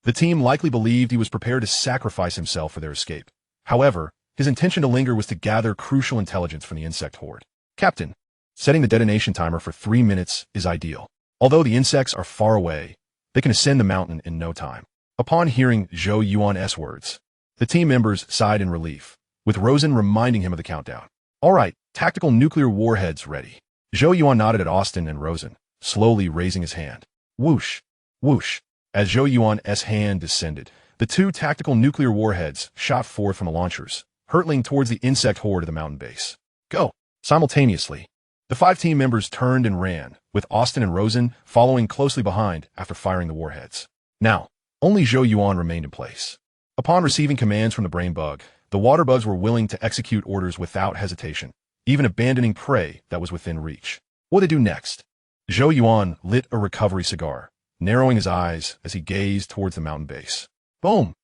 The team likely believed he was prepared to sacrifice himself for their escape. However, his intention to linger was to gather crucial intelligence from the insect horde. "Captain, setting the detonation timer for 3 minutes is ideal. Although the insects are far away, they can ascend the mountain in no time." Upon hearing Zhou Yuan's words, the team members sighed in relief, with Rosen reminding him of the countdown. "All right, tactical nuclear warheads ready." Zhou Yuan nodded at Austin and Rosen, slowly raising his hand. Whoosh, whoosh. As Zhou Yuan's hand descended, the 2 tactical nuclear warheads shot forth from the launchers, hurtling towards the insect horde of the mountain base. "Go!" Simultaneously, the 5 team members turned and ran, with Austin and Rosen following closely behind after firing the warheads. Now, only Zhou Yuan remained in place. Upon receiving commands from the brain bug, the water bugs were willing to execute orders without hesitation, even abandoning prey that was within reach. What would they do next? Zhou Yuan lit a recovery cigar, narrowing his eyes as he gazed towards the mountain base. Boom!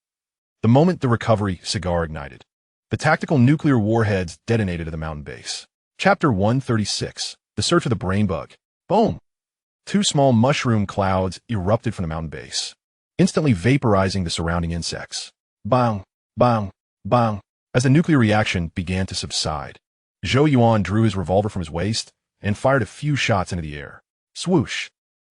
The moment the recovery cigar ignited, the tactical nuclear warheads detonated at the mountain base. Chapter 136, The Search for the Brain Bug. Boom! 2 small mushroom clouds erupted from the mountain base, instantly vaporizing the surrounding insects. Bang! Bang! Bang! As the nuclear reaction began to subside, Zhou Yuan drew his revolver from his waist and fired a few shots into the air. Swoosh!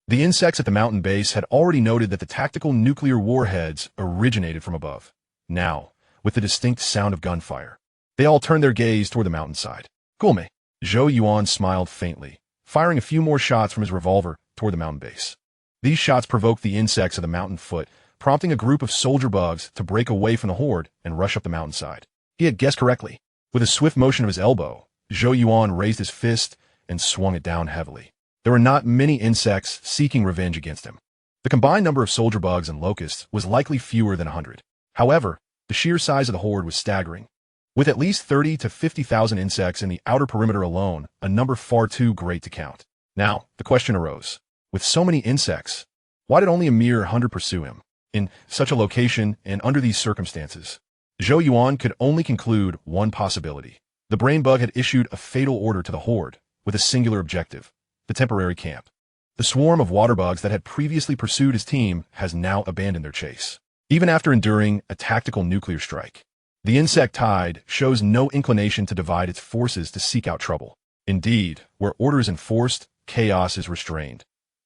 The insects at the mountain base had already noted that the tactical nuclear warheads originated from above. Now, with the distinct sound of gunfire, they all turned their gaze toward the mountainside. Gulme! Zhou Yuan smiled faintly, firing a few more shots from his revolver toward the mountain base. These shots provoked the insects of the mountain foot, prompting a group of soldier bugs to break away from the horde and rush up the mountainside. He had guessed correctly. With a swift motion of his elbow, Zhou Yuan raised his fist and swung it down heavily. There were not many insects seeking revenge against him. The combined number of soldier bugs and locusts was likely fewer than 100. However, the sheer size of the horde was staggering. With at least 30 to 50,000 insects in the outer perimeter alone, a number far too great to count. Now, the question arose. With so many insects, why did only a mere 100 pursue him? In such a location and under these circumstances, Zhou Yuan could only conclude one possibility. The brain bug had issued a fatal order to the horde with a singular objective: the temporary camp. The swarm of water bugs that had previously pursued his team has now abandoned their chase. Even after enduring a tactical nuclear strike, the insect tide shows no inclination to divide its forces to seek out trouble. Indeed, where order is enforced, chaos is restrained.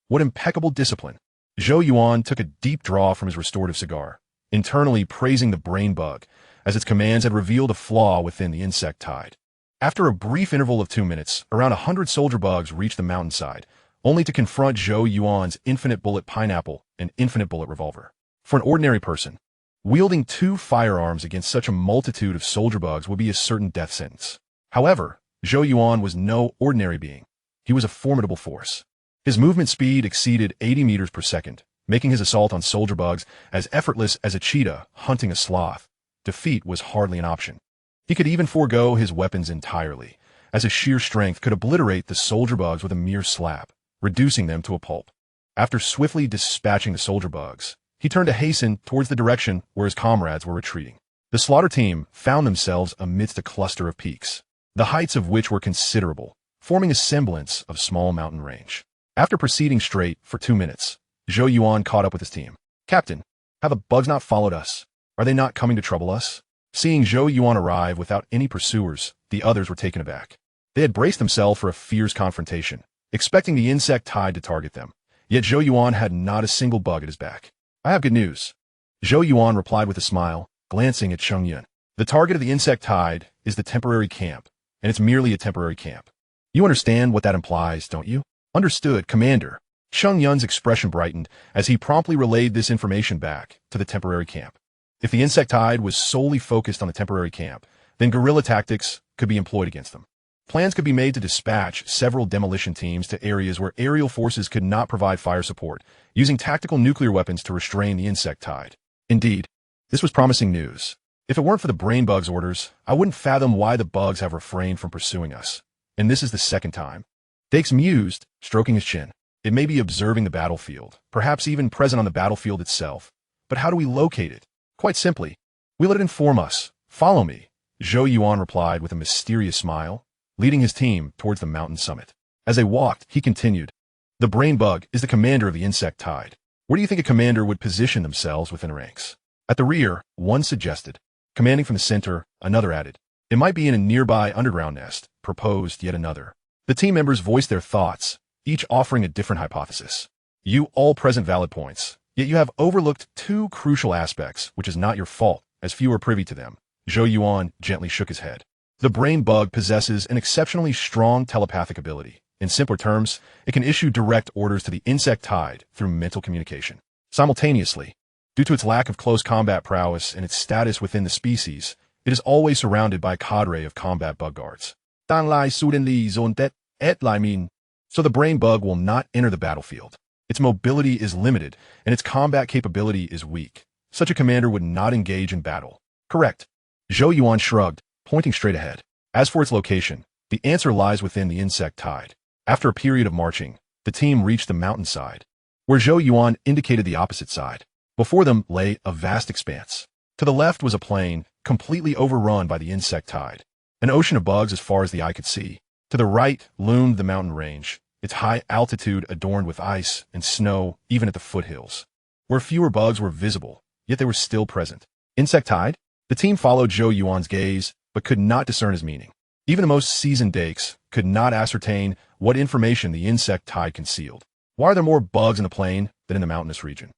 What impeccable discipline! Zhou Yuan took a deep draw from his restorative cigar, internally praising the brain bug, as its commands had revealed a flaw within the insect tide. After a brief interval of 2 minutes, around 100 soldier bugs reached the mountainside, only to confront Zhou Yuan's infinite bullet pineapple and infinite bullet revolver. For an ordinary person, Wielding 2 firearms against such a multitude of soldier bugs would be a certain death sentence. However, Zhou Yuan was no ordinary being. He was a formidable force. His movement speed exceeded 80 meters per second, making his assault on soldier bugs as effortless as a cheetah hunting a sloth. Defeat was hardly an option. He could even forego his weapons entirely, as his sheer strength could obliterate the soldier bugs with a mere slap, reducing them to a pulp. After swiftly dispatching the soldier bugs, he turned to hasten towards the direction where his comrades were retreating. The slaughter team found themselves amidst a cluster of peaks, the heights of which were considerable, forming a semblance of small mountain range. After proceeding straight for 2 minutes, Zhou Yuan caught up with his team. "Captain, have the bugs not followed us? Are they not coming to trouble us?" Seeing Zhou Yuan arrive without any pursuers, the others were taken aback. They had braced themselves for a fierce confrontation, expecting the insect tide to target them. Yet Zhou Yuan had not a single bug at his back. "I have good news," Zhou Yuan replied with a smile, glancing at Cheng Yun. "The target of the insect tide is the temporary camp, and it's merely a temporary camp. You understand what that implies, don't you?" "Understood, Commander." Cheng Yun's expression brightened as he promptly relayed this information back to the temporary camp. If the insect tide was solely focused on the temporary camp, then guerrilla tactics could be employed against them. Plans could be made to dispatch several demolition teams to areas where aerial forces could not provide fire support, using tactical nuclear weapons to restrain the insect tide. Indeed, this was promising news. If it weren't for the brain bug's orders, I wouldn't fathom why the bugs have refrained from pursuing us. And this is the second time. Dakes mused, stroking his chin. It may be observing the battlefield, perhaps even present on the battlefield itself. But how do we locate it? Quite simply, we let it inform us. "Follow me," Zhou Yuan replied with a mysterious smile, leading his team towards the mountain summit. As they walked, he continued, "The brain bug is the commander of the insect tide. Where do you think a commander would position themselves within ranks?" "At the rear," one suggested. "Commanding from the center," another added. "It might be in a nearby underground nest," proposed yet another. The team members voiced their thoughts, each offering a different hypothesis. "You all present valid points, yet you have overlooked 2 crucial aspects, which is not your fault, as few are privy to them." Zhou Yuan gently shook his head. The brain bug possesses an exceptionally strong telepathic ability. In simpler terms, it can issue direct orders to the insect tide through mental communication. Simultaneously, due to its lack of close combat prowess and its status within the species, it is always surrounded by a cadre of combat bug guards. "Dan lai sudenli zondet et lai min." So the brain bug will not enter the battlefield. Its mobility is limited, and its combat capability is weak. Such a commander would not engage in battle. "Correct." Zhou Yuan shrugged, pointing straight ahead. As for its location, the answer lies within the insect tide. After a period of marching, the team reached the mountainside, where Zhou Yuan indicated the opposite side. Before them lay a vast expanse. To the left was a plain, completely overrun by the insect tide, an ocean of bugs as far as the eye could see. To the right loomed the mountain range, its high altitude adorned with ice and snow even at the foothills. Where fewer bugs were visible, yet they were still present. Insect tide? The team followed Zhou Yuan's gaze, but could not discern his meaning. Even the most seasoned Dakes could not ascertain what information the insect tide concealed. Why are there more bugs in the plain than in the mountainous region?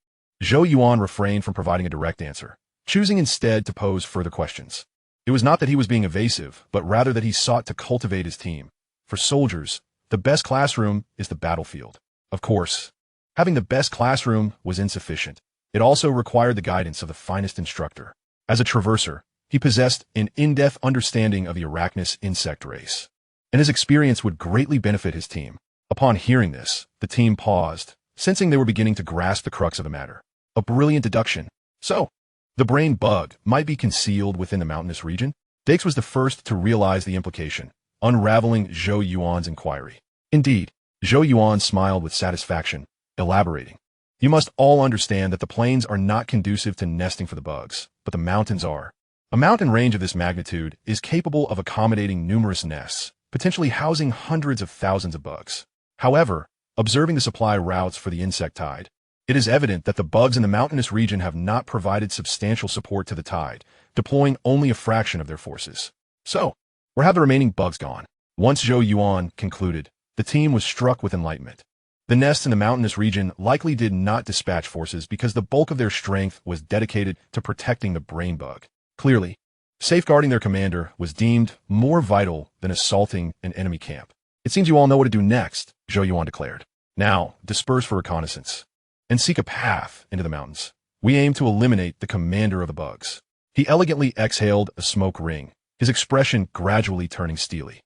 Zhou Yuan refrained from providing a direct answer, choosing instead to pose further questions. It was not that he was being evasive, but rather that he sought to cultivate his team. For soldiers, the best classroom is the battlefield. Of course, having the best classroom was insufficient. It also required the guidance of the finest instructor. As a traverser, he possessed an in-depth understanding of the Arachnus insect race, and his experience would greatly benefit his team. Upon hearing this, the team paused, sensing they were beginning to grasp the crux of the matter. A brilliant deduction. So, the brain bug might be concealed within the mountainous region? Dakes was the first to realize the implication, unraveling Zhou Yuan's inquiry. Indeed, Zhou Yuan smiled with satisfaction, elaborating. You must all understand that the plains are not conducive to nesting for the bugs, but the mountains are. A mountain range of this magnitude is capable of accommodating numerous nests, potentially housing hundreds of thousands of bugs. However, observing the supply routes for the insect tide, it is evident that the bugs in the mountainous region have not provided substantial support to the tide, deploying only a fraction of their forces. So, where have the remaining bugs gone? Once Zhou Yuan concluded, the team was struck with enlightenment. The nests in the mountainous region likely did not dispatch forces because the bulk of their strength was dedicated to protecting the brain bug. Clearly, safeguarding their commander was deemed more vital than assaulting an enemy camp. "It seems you all know what to do next," Zhou Yuan declared. "Now, disperse for reconnaissance, and seek a path into the mountains. We aim to eliminate the commander of the bugs. He elegantly exhaled a smoke ring, his expression gradually turning steely.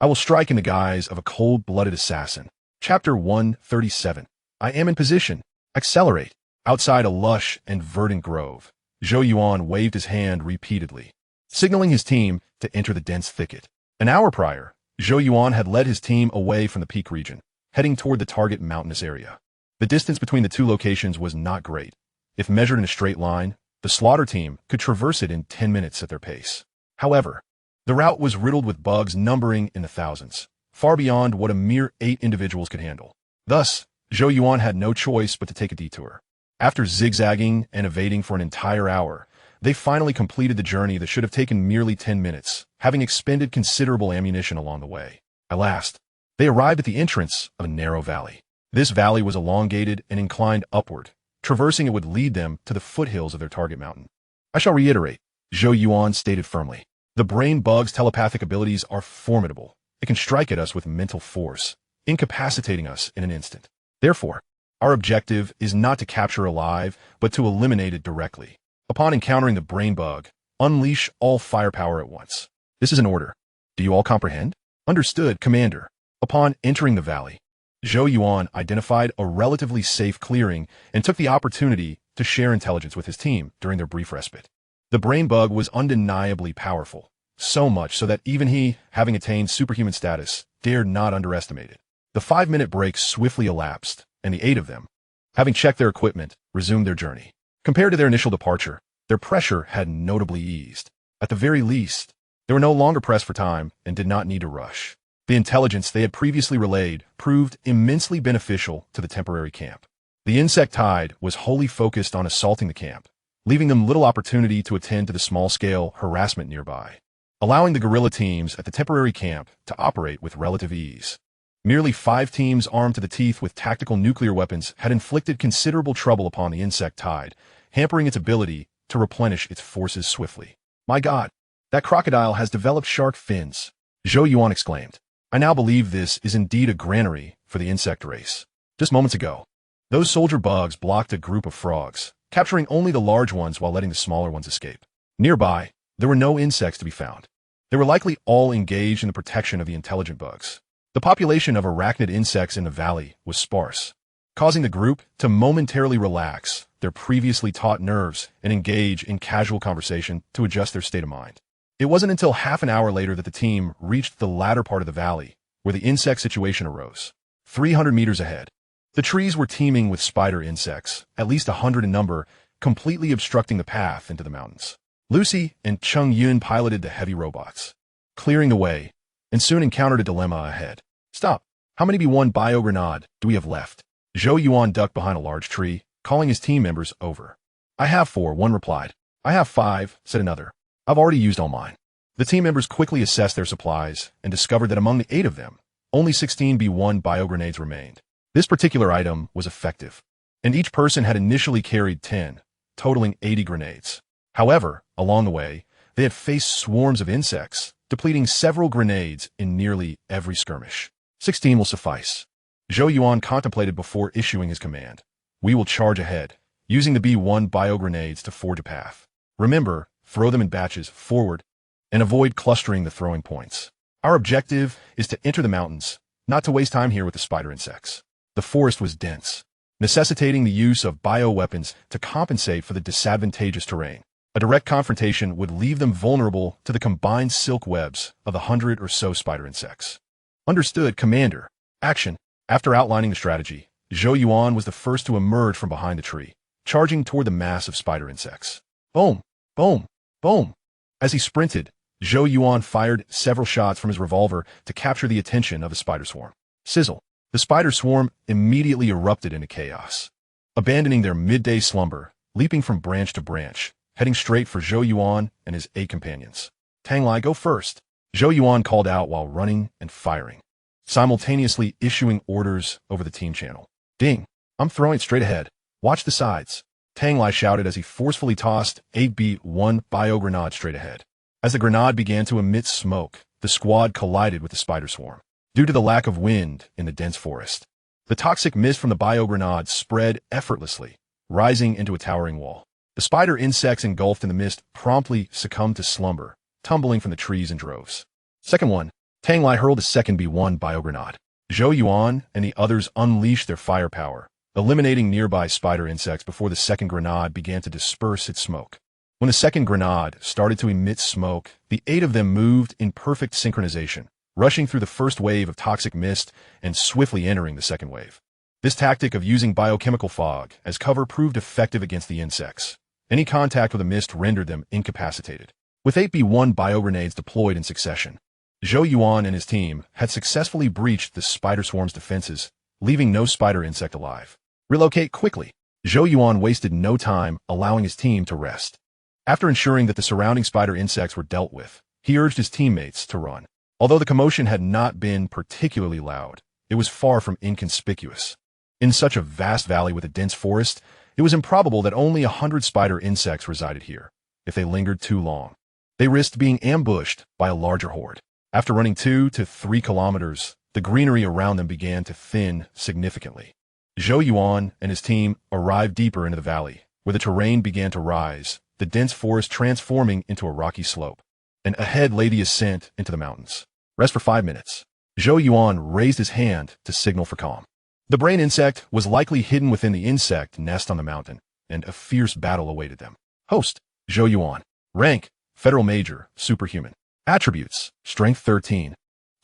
I will strike in the guise of a cold-blooded assassin. Chapter 137. I am in position. Accelerate. Outside a lush and verdant grove, Zhou Yuan waved his hand repeatedly, signaling his team to enter the dense thicket. An hour prior, Zhou Yuan had led his team away from the peak region, heading toward the target mountainous area. The distance between the two locations was not great. If measured in a straight line, the slaughter team could traverse it in 10 minutes at their pace. However, the route was riddled with bugs numbering in the thousands, far beyond what a mere 8 individuals could handle. Thus, Zhou Yuan had no choice but to take a detour. After zigzagging and evading for an entire hour, they finally completed the journey that should have taken merely 10 minutes, having expended considerable ammunition along the way. At last, they arrived at the entrance of a narrow valley. This valley was elongated and inclined upward. Traversing it would lead them to the foothills of their target mountain. I shall reiterate, Zhou Yuan stated firmly. The brain bug's telepathic abilities are formidable. It can strike at us with mental force, incapacitating us in an instant. Therefore, our objective is not to capture alive, but to eliminate it directly. Upon encountering the brain bug, unleash all firepower at once. This is an order. Do you all comprehend? Understood, Commander. Upon entering the valley, Zhou Yuan identified a relatively safe clearing and took the opportunity to share intelligence with his team during their brief respite. The brain bug was undeniably powerful, so much so that even he, having attained superhuman status, dared not underestimate it. The 5-minute break swiftly elapsed, and the 8 of them, having checked their equipment, resumed their journey. Compared to their initial departure, their pressure had notably eased. At the very least, they were no longer pressed for time and did not need to rush. The intelligence they had previously relayed proved immensely beneficial to the temporary camp. The insect tide was wholly focused on assaulting the camp, leaving them little opportunity to attend to the small-scale harassment nearby, allowing the guerrilla teams at the temporary camp to operate with relative ease. Merely 5 teams armed to the teeth with tactical nuclear weapons had inflicted considerable trouble upon the insect tide, hampering its ability to replenish its forces swiftly. My God, that crocodile has developed shark fins, Zhou Yuan exclaimed. I now believe this is indeed a granary for the insect race. Just moments ago, those soldier bugs blocked a group of frogs, capturing only the large ones while letting the smaller ones escape. Nearby, there were no insects to be found. They were likely all engaged in the protection of the intelligent bugs. The population of arachnid insects in the valley was sparse, causing the group to momentarily relax their previously taut nerves and engage in casual conversation to adjust their state of mind. It wasn't until half an hour later that the team reached the latter part of the valley, where the insect situation arose. 300 meters ahead, the trees were teeming with spider insects, at least 100 in number, completely obstructing the path into the mountains. Lucy and Zhou Yuan piloted the heavy robots, clearing the way, and soon encountered a dilemma ahead. Stop. How many B1 bio-grenade do we have left? Zhou Yuan ducked behind a large tree, calling his team members over. I have 4, one replied. I have 5, said another. I've already used all mine. The team members quickly assessed their supplies and discovered that among the 8 of them, only 16 B1 bio-grenades remained. This particular item was effective, and each person had initially carried 10, totaling 80 grenades. However, along the way, they had faced swarms of insects, depleting several grenades in nearly every skirmish. 16 will suffice. Zhou Yuan contemplated before issuing his command. We will charge ahead, using the B1 bio-grenades to forge a path. Remember, throw them in batches forward, and avoid clustering the throwing points. Our objective is to enter the mountains, not to waste time here with the spider insects. The forest was dense, necessitating the use of bioweapons to compensate for the disadvantageous terrain. A direct confrontation would leave them vulnerable to the combined silk webs of 100 or so spider insects. Understood, Commander. Action. After outlining the strategy, Zhou Yuan was the first to emerge from behind the tree, charging toward the mass of spider insects. Boom! Boom! Boom! As he sprinted, Zhou Yuan fired several shots from his revolver to capture the attention of the spider swarm. Sizzle. The spider swarm immediately erupted into chaos, abandoning their midday slumber, leaping from branch to branch, heading straight for Zhou Yuan and his 8 companions. Tang Lai, go first. Zhou Yuan called out while running and firing, simultaneously issuing orders over the team channel. Ding! I'm throwing it straight ahead. Watch the sides. Tang Lai shouted as he forcefully tossed 8B1 bio-grenade straight ahead. As the grenade began to emit smoke, the squad collided with the spider swarm. Due to the lack of wind in the dense forest, the toxic mist from the bio-grenade spread effortlessly, rising into a towering wall. The spider insects engulfed in the mist promptly succumbed to slumber, tumbling from the trees in droves. Second one, Tang Lai hurled a second B1 biogrenade. Zhou Yuan and the others unleashed their firepower, eliminating nearby spider insects before the second grenade began to disperse its smoke. When the second grenade started to emit smoke, the 8 of them moved in perfect synchronization, rushing through the first wave of toxic mist and swiftly entering the second wave. This tactic of using biochemical fog as cover proved effective against the insects. Any contact with a mist rendered them incapacitated. With 8 B1 biogrenades deployed in succession, Zhou Yuan and his team had successfully breached the spider swarm's defenses, leaving no spider insect alive. Relocate quickly. Zhou Yuan wasted no time, allowing his team to rest. After ensuring that the surrounding spider insects were dealt with, he urged his teammates to run. Although the commotion had not been particularly loud, it was far from inconspicuous. In such a vast valley with a dense forest, it was improbable that only 100 spider insects resided here. If they lingered too long, they risked being ambushed by a larger horde. After running 2 to 3 kilometers, the greenery around them began to thin significantly. Zhou Yuan and his team arrived deeper into the valley, where the terrain began to rise, the dense forest transforming into a rocky slope. And ahead lay the ascent into the mountains. Rest for 5 minutes. Zhou Yuan raised his hand to signal for calm. The brain insect was likely hidden within the insect nest on the mountain, and a fierce battle awaited them. Host, Zhou Yuan. Rank, Federal Major, Superhuman. Attributes, Strength 13.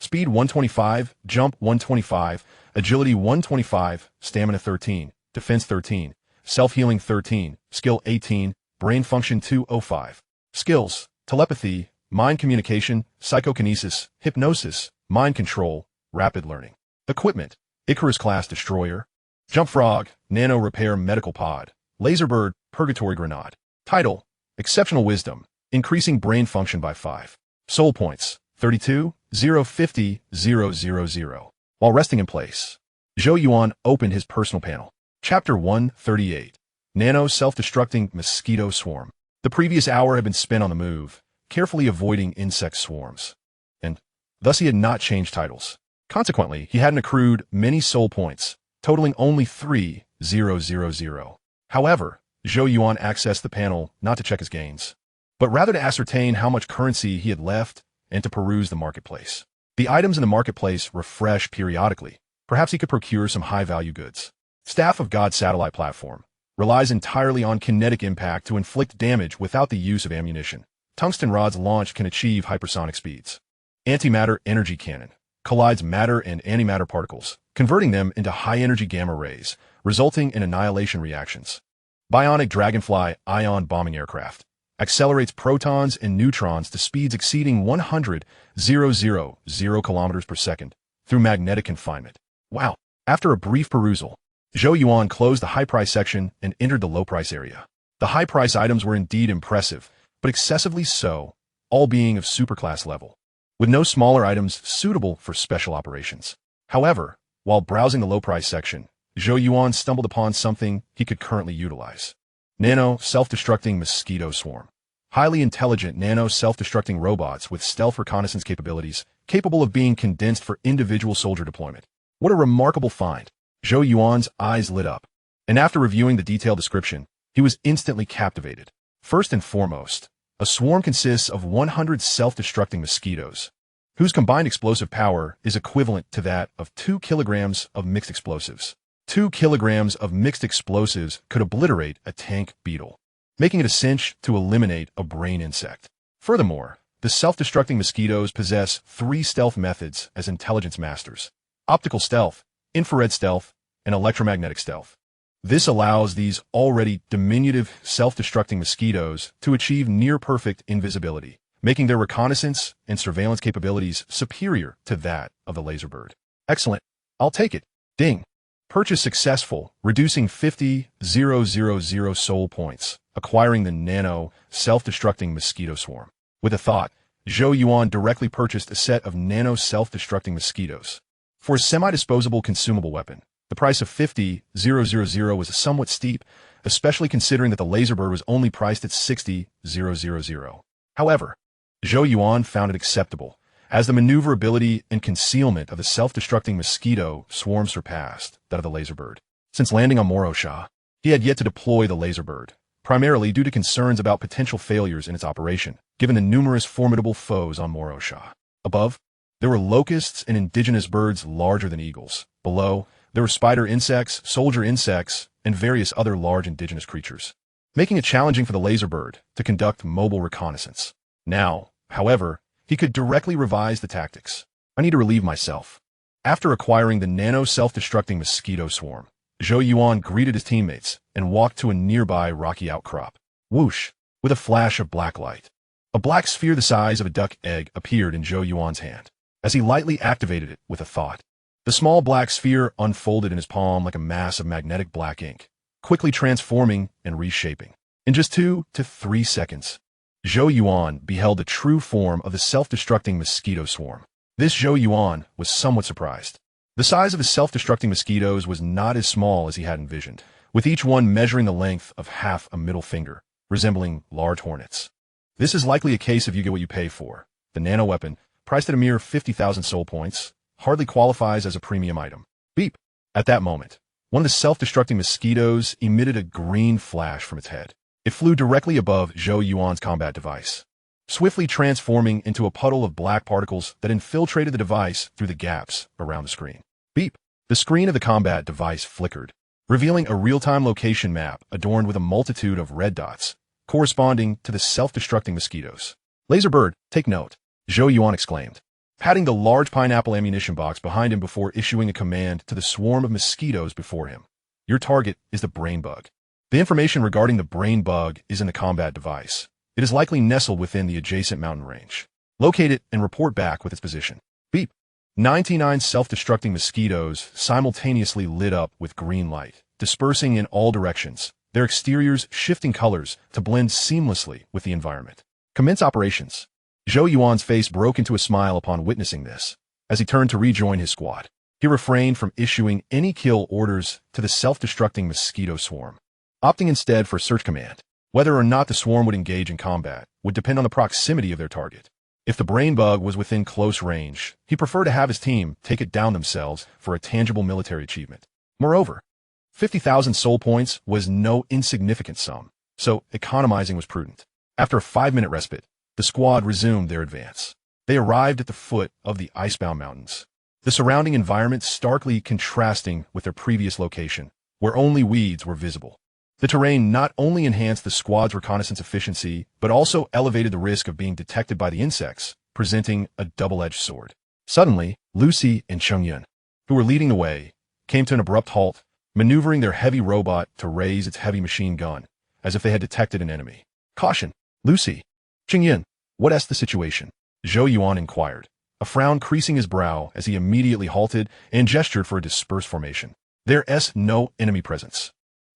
Speed 125, Jump 125, Agility 125, Stamina 13, Defense 13, Self-Healing 13, Skill 18, Brain Function 205. Skills, Telepathy, Mind Communication, Psychokinesis, Hypnosis, Mind Control, Rapid Learning. Equipment, Icarus-class Destroyer, Jump Frog, Nano Repair Medical Pod, Laserbird, Purgatory Grenade. Title, Exceptional Wisdom, increasing brain function by 5. Soul Points, 32, 050, 000. While resting in place, Zhou Yuan opened his personal panel. Chapter 138, Nano Self-Destructing Mosquito Swarm. The previous hour had been spent on the move, carefully avoiding insect swarms. And thus he had not changed titles. Consequently, he hadn't accrued many soul points, totaling only 3,000. However, Zhou Yuan accessed the panel not to check his gains, but rather to ascertain how much currency he had left and to peruse the marketplace. The items in the marketplace refresh periodically. Perhaps he could procure some high-value goods. Staff of God satellite platform relies entirely on kinetic impact to inflict damage without the use of ammunition. Tungsten rods launched can achieve hypersonic speeds. Antimatter energy cannon collides matter and antimatter particles, converting them into high-energy gamma rays, resulting in annihilation reactions. Bionic Dragonfly ion bombing aircraft accelerates protons and neutrons to speeds exceeding 100,000 kilometers per second through magnetic confinement. Wow. After a brief perusal, Zhou Yuan closed the high-price section and entered the low-price area. The high-price items were indeed impressive, but excessively so, all being of superclass level, with no smaller items suitable for special operations. However, while browsing the low-price section, Zhou Yuan stumbled upon something he could currently utilize. Nano Self-Destructing Mosquito Swarm. Highly intelligent nano self-destructing robots with stealth reconnaissance capabilities capable of being condensed for individual soldier deployment. What a remarkable find. Zhou Yuan's eyes lit up, and after reviewing the detailed description, he was instantly captivated. First and foremost, a swarm consists of 100 self-destructing mosquitoes, whose combined explosive power is equivalent to that of 2 kilograms of mixed explosives. 2 kilograms of mixed explosives could obliterate a tank beetle, making it a cinch to eliminate a brain insect. Furthermore, the self-destructing mosquitoes possess 3 stealth methods as intelligence masters: optical stealth, infrared stealth, and electromagnetic stealth. This allows these already diminutive self-destructing mosquitoes to achieve near-perfect invisibility, making their reconnaissance and surveillance capabilities superior to that of the laserbird. Excellent. I'll take it. Ding. Purchase successful, reducing 50,000 soul points, acquiring the nano self-destructing mosquito swarm. With a thought, Zhou Yuan directly purchased a set of nano self-destructing mosquitoes. For a semi-disposable consumable weapon, the price of 50,000 was somewhat steep, especially considering that the laserbird was only priced at 60,000. However, Zhou Yuan found it acceptable, as the maneuverability and concealment of the self-destructing mosquito swarm surpassed that of the laserbird. Since landing on Morosha, He had yet to deploy the laser bird, primarily due to concerns about potential failures in its operation, given the numerous formidable foes on Morosha. Above, there were locusts and indigenous birds larger than eagles. Below, there were spider insects, soldier insects, and various other large indigenous creatures, making it challenging for the laser bird to conduct mobile reconnaissance. Now, however, he could directly revise the tactics. I need to relieve myself. After acquiring the nano self-destructing mosquito swarm, Zhou Yuan greeted his teammates and walked to a nearby rocky outcrop. Whoosh! With a flash of black light, a black sphere the size of a duck egg appeared in Zhou Yuan's hand, as he lightly activated it with a thought. The small black sphere unfolded in his palm like a mass of magnetic black ink, quickly transforming and reshaping. In just 2 to 3 seconds, Zhou Yuan beheld the true form of the self-destructing mosquito swarm. This Zhou Yuan was somewhat surprised. The size of his self-destructing mosquitoes was not as small as he had envisioned, with each one measuring the length of half a middle finger, resembling large hornets. This is likely a case of you get what you pay for. The nano-weapon, priced at a mere 50,000 soul points, hardly qualifies as a premium item. Beep! At that moment, one of the self-destructing mosquitoes emitted a green flash from its head. It flew directly above Zhou Yuan's combat device, swiftly transforming into a puddle of black particles that infiltrated the device through the gaps around the screen. Beep! The screen of the combat device flickered, revealing a real-time location map adorned with a multitude of red dots, corresponding to the self-destructing mosquitoes. Laser bird, take note, Zhou Yuan exclaimed, patting the large pineapple ammunition box behind him before issuing a command to the swarm of mosquitoes before him. Your target is the brain bug. The information regarding the brain bug is in the combat device. It is likely nestled within the adjacent mountain range. Locate it and report back with its position. Beep! 99 self-destructing mosquitoes simultaneously lit up with green light, dispersing in all directions, their exteriors shifting colors to blend seamlessly with the environment. Commence operations. Zhou Yuan's face broke into a smile upon witnessing this. As he turned to rejoin his squad, he refrained from issuing any kill orders to the self-destructing mosquito swarm, opting instead for search command. Whether or not the swarm would engage in combat would depend on the proximity of their target. If the brain bug was within close range, he preferred to have his team take it down themselves for a tangible military achievement. Moreover, 50,000 soul points was no insignificant sum, so economizing was prudent. After a 5-minute respite, the squad resumed their advance. They arrived at the foot of the icebound mountains, the surrounding environment starkly contrasting with their previous location, where only weeds were visible. The terrain not only enhanced the squad's reconnaissance efficiency, but also elevated the risk of being detected by the insects, presenting a double-edged sword. Suddenly, Lucy and Cheng-Yun, who were leading the way, came to an abrupt halt, maneuvering their heavy robot to raise its heavy machine gun, as if they had detected an enemy. Caution! Lucy! Cheng-Yun, what's the situation? Zhou Yuan inquired, a frown creasing his brow as he immediately halted and gestured for a dispersed formation. There's no enemy presence.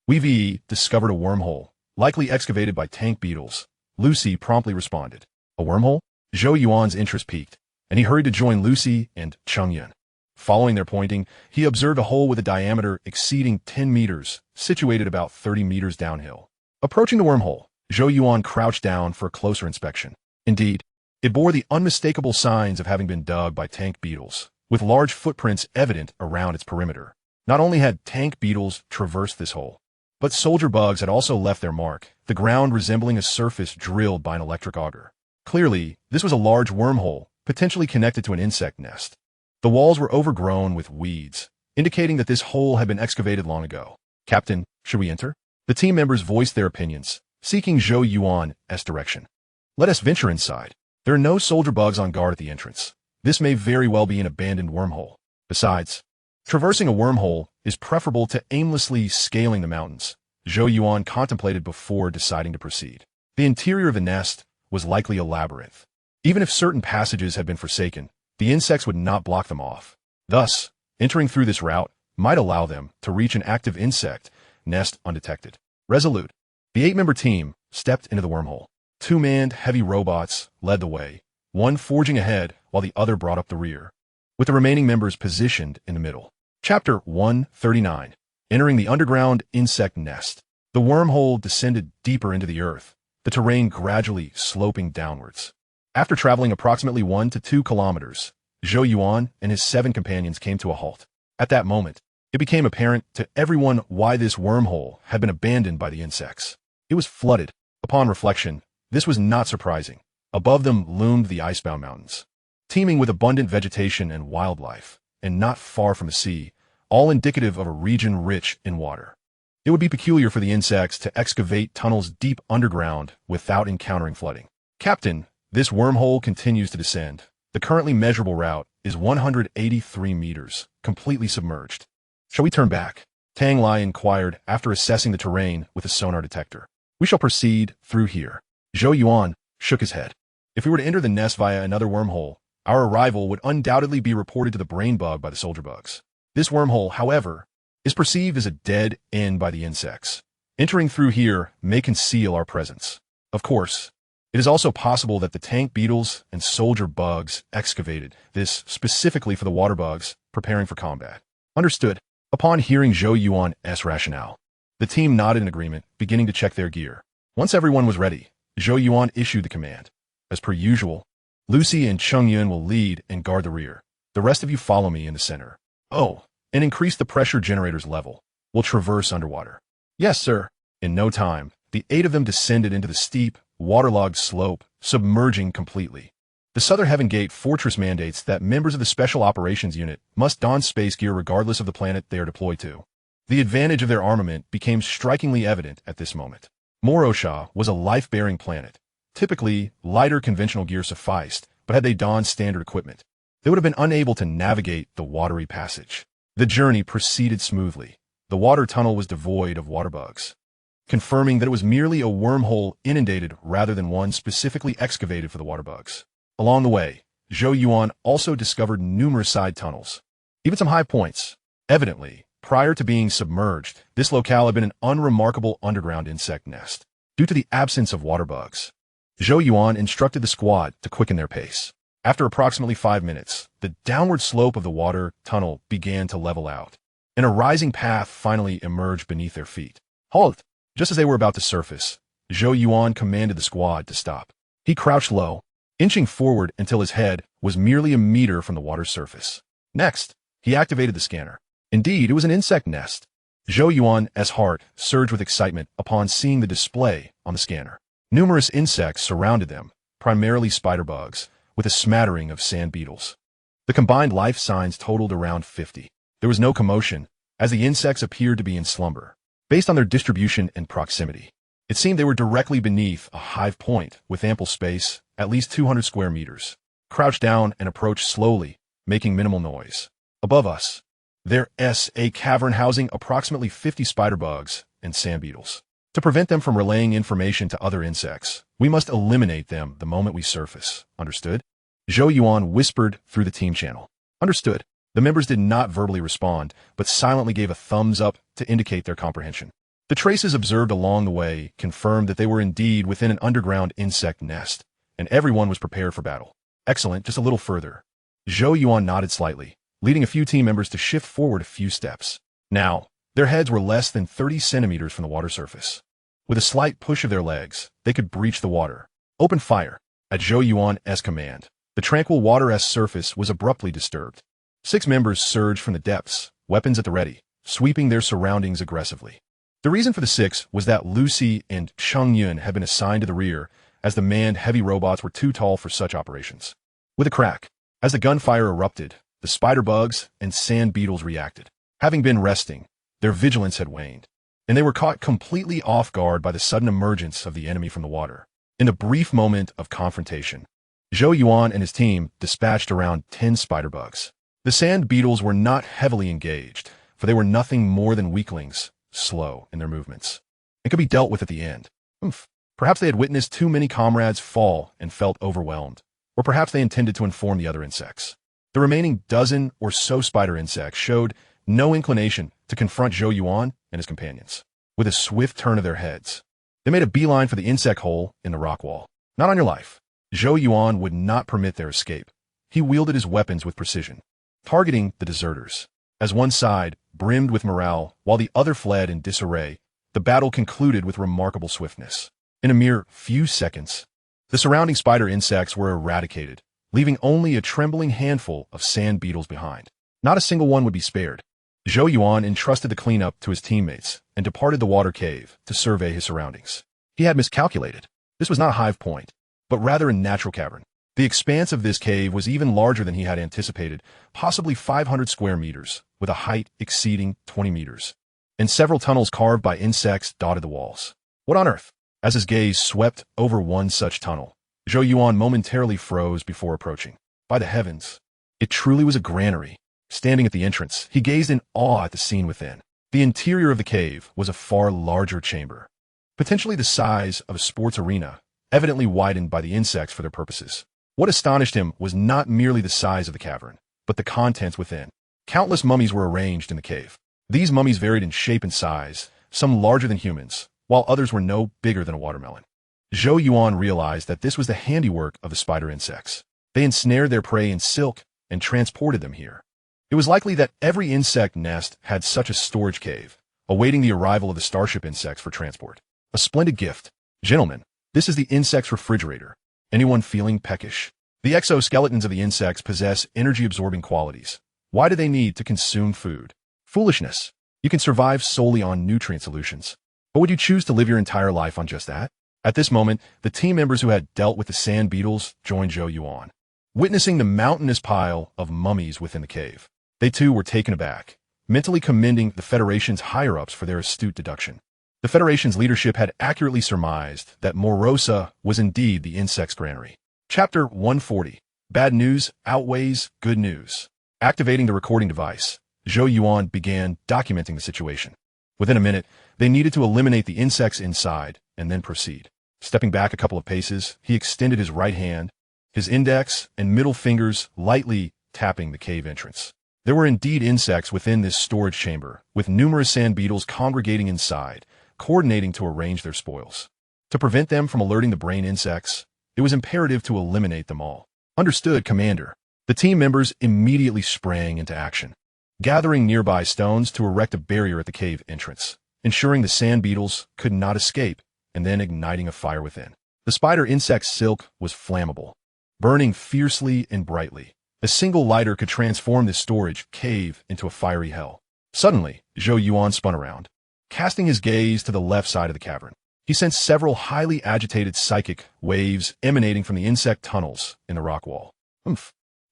We've discovered a wormhole, likely excavated by tank beetles. Lucy promptly responded. A wormhole? Zhou Yuan's interest piqued, and he hurried to join Lucy and Cheng-Yun. Following their pointing, he observed a hole with a diameter exceeding 10 meters, situated about 30 meters downhill. Approaching the wormhole, Zhou Yuan crouched down for a closer inspection. Indeed, it bore the unmistakable signs of having been dug by tank beetles, with large footprints evident around its perimeter. Not only had tank beetles traversed this hole, but soldier bugs had also left their mark, the ground resembling a surface drilled by an electric auger. Clearly, this was a large wormhole, potentially connected to an insect nest. The walls were overgrown with weeds, indicating that this hole had been excavated long ago. Captain, should we enter? The team members voiced their opinions, seeking Zhou Yuan's direction. Let us venture inside. There are no soldier bugs on guard at the entrance. This may very well be an abandoned wormhole. Besides, traversing a wormhole is preferable to aimlessly scaling the mountains, Zhou Yuan contemplated before deciding to proceed. The interior of the nest was likely a labyrinth. Even if certain passages had been forsaken, the insects would not block them off. Thus, entering through this route might allow them to reach an active insect nest undetected. Resolute, the 8-member team stepped into the wormhole. 2 manned heavy robots led the way, one forging ahead while the other brought up the rear, with the remaining members positioned in the middle. Chapter 139. Entering the underground insect nest. The wormhole descended deeper into the earth, the terrain gradually sloping downwards. After traveling approximately 1 to 2 kilometers, Zhou Yuan and his 7 companions came to a halt. At that moment, It became apparent to everyone why this wormhole had been abandoned by the insects. It was flooded. Upon reflection, this was not surprising. Above them loomed the icebound mountains, teeming with abundant vegetation and wildlife, and not far from the sea, all indicative of a region rich in water. It would be peculiar for the insects to excavate tunnels deep underground without encountering flooding. Captain, this wormhole continues to descend. The currently measurable route is 183 meters, completely submerged. Shall we turn back? Tang Lai inquired after assessing the terrain with a sonar detector. We shall proceed through here. Zhou Yuan shook his head. If we were to enter the nest via another wormhole, our arrival would undoubtedly be reported to the brain bug by the soldier bugs. This wormhole, however, is perceived as a dead end by the insects. Entering through here may conceal our presence. Of course, it is also possible that the tank beetles and soldier bugs excavated this specifically for the water bugs preparing for combat. Understood. Upon hearing Zhou Yuan's rationale, the team nodded in agreement, beginning to check their gear. Once everyone was ready, Zhou Yuan issued the command. As per usual, Lucy and Cheng Yun will lead and guard the rear. The rest of you follow me in the center. Oh, and increase the pressure generator's level. We'll traverse underwater. Yes, sir. In no time, the 8 of them descended into the steep, waterlogged slope, submerging completely. The Southern Heaven Gate Fortress mandates that members of the Special Operations Unit must don space gear regardless of the planet they are deployed to. The advantage of their armament became strikingly evident at this moment. Morosha was a life-bearing planet. Typically, lighter conventional gear sufficed, but had they donned standard equipment, they would have been unable to navigate the watery passage. The journey proceeded smoothly. The water tunnel was devoid of water bugs, confirming that it was merely a wormhole inundated rather than one specifically excavated for the water bugs. Along the way, Zhou Yuan also discovered numerous side tunnels, even some high points. Evidently, prior to being submerged, this locale had been an unremarkable underground insect nest. Due to the absence of water bugs, Zhou Yuan instructed the squad to quicken their pace. After approximately 5 minutes, the downward slope of the water tunnel began to level out, and a rising path finally emerged beneath their feet. Halt! Just as they were about to surface, Zhou Yuan commanded the squad to stop. He crouched low, inching forward until his head was merely a meter from the water's surface. Next, he activated the scanner. Indeed, it was an insect nest. Zhou Yuan's heart surged with excitement upon seeing the display on the scanner. Numerous insects surrounded them, primarily spider bugs, with a smattering of sand beetles. The combined life signs totaled around 50. There was no commotion, as the insects appeared to be in slumber. Based on their distribution and proximity, it seemed they were directly beneath a hive point with ample space, at least 200 square meters. Crouched down and approached slowly, making minimal noise. Above us, there's a cavern housing approximately 50 spider bugs and sand beetles. To prevent them from relaying information to other insects, we must eliminate them the moment we surface. Understood? Zhou Yuan whispered through the team channel. Understood. The members did not verbally respond, but silently gave a thumbs up to indicate their comprehension. The traces observed along the way confirmed that they were indeed within an underground insect nest, and everyone was prepared for battle. Excellent, just a little further. Zhou Yuan nodded slightly, leading a few team members to shift forward a few steps. Now, their heads were less than 30 centimeters from the water surface. With a slight push of their legs, they could breach the water. Open fire. At Zhou Yuan's command, the tranquil water-esque surface was abruptly disturbed. 6 members surged from the depths, weapons at the ready, sweeping their surroundings aggressively. The reason for the 6 was that Lucy and Cheng Yun had been assigned to the rear, as the manned heavy robots were too tall for such operations. With a crack, as the gunfire erupted, the spider bugs and sand beetles reacted. Having been resting, their vigilance had waned, and they were caught completely off guard by the sudden emergence of the enemy from the water. In the brief moment of confrontation, Zhou Yuan and his team dispatched around 10 spider bugs. The sand beetles were not heavily engaged, for they were nothing more than weaklings, slow in their movements, and could be dealt with at the end. Perhaps they had witnessed too many comrades fall and felt overwhelmed, or perhaps they intended to inform the other insects. The remaining dozen or so spider insects showed no inclination to confront Zhou Yuan and his companions. With a swift turn of their heads, they made a beeline for the insect hole in the rock wall. Not on your life. Zhou Yuan would not permit their escape. He wielded his weapons with precision, targeting the deserters. As one side brimmed with morale while the other fled in disarray, the battle concluded with remarkable swiftness. In a mere few seconds, the surrounding spider insects were eradicated, leaving only a trembling handful of sand beetles behind. Not a single one would be spared. Zhou Yuan entrusted the cleanup to his teammates and departed the water cave to survey his surroundings. He had miscalculated. This was not a hive point, but rather a natural cavern. The expanse of this cave was even larger than he had anticipated, possibly 500 square meters, with a height exceeding 20 meters. And several tunnels carved by insects dotted the walls. What on earth? As his gaze swept over one such tunnel, Zhou Yuan momentarily froze before approaching. By the heavens, it truly was a granary. Standing at the entrance, he gazed in awe at the scene within. The interior of the cave was a far larger chamber, potentially the size of a sports arena, evidently widened by the insects for their purposes. What astonished him was not merely the size of the cavern, but the contents within. Countless mummies were arranged in the cave. These mummies varied in shape and size, some larger than humans, while others were no bigger than a watermelon. Zhou Yuan realized that this was the handiwork of the spider insects. They ensnared their prey in silk and transported them here. It was likely that every insect nest had such a storage cave, awaiting the arrival of the starship insects for transport. A splendid gift. Gentlemen, this is the insect's refrigerator. Anyone feeling peckish? The exoskeletons of the insects possess energy-absorbing qualities. Why do they need to consume food? Foolishness. You can survive solely on nutrient solutions. But would you choose to live your entire life on just that? At this moment, the team members who had dealt with the sand beetles joined Zhou Yuan. Witnessing the mountainous pile of mummies within the cave, they too were taken aback, mentally commending the Federation's higher-ups for their astute deduction. The Federation's leadership had accurately surmised that Morosa was indeed the insect's granary. Chapter 140. Bad news outweighs good news. Activating the recording device, Zhou Yuan began documenting the situation. Within a minute, they needed to eliminate the insects inside and then proceed. Stepping back a couple of paces, he extended his right hand, his index and middle fingers lightly tapping the cave entrance. There were indeed insects within this storage chamber, with numerous sand beetles congregating inside, coordinating to arrange their spoils. To prevent them from alerting the brain insects, it was imperative to eliminate them all. Understood, Commander. The team members immediately sprang into action, gathering nearby stones to erect a barrier at the cave entrance, ensuring the sand beetles could not escape, and then igniting a fire within. The spider insect's silk was flammable, burning fiercely and brightly. A single lighter could transform this storage cave into a fiery hell. Suddenly, Zhou Yuan spun around, casting his gaze to the left side of the cavern. He sensed several highly agitated psychic waves emanating from the insect tunnels in the rock wall.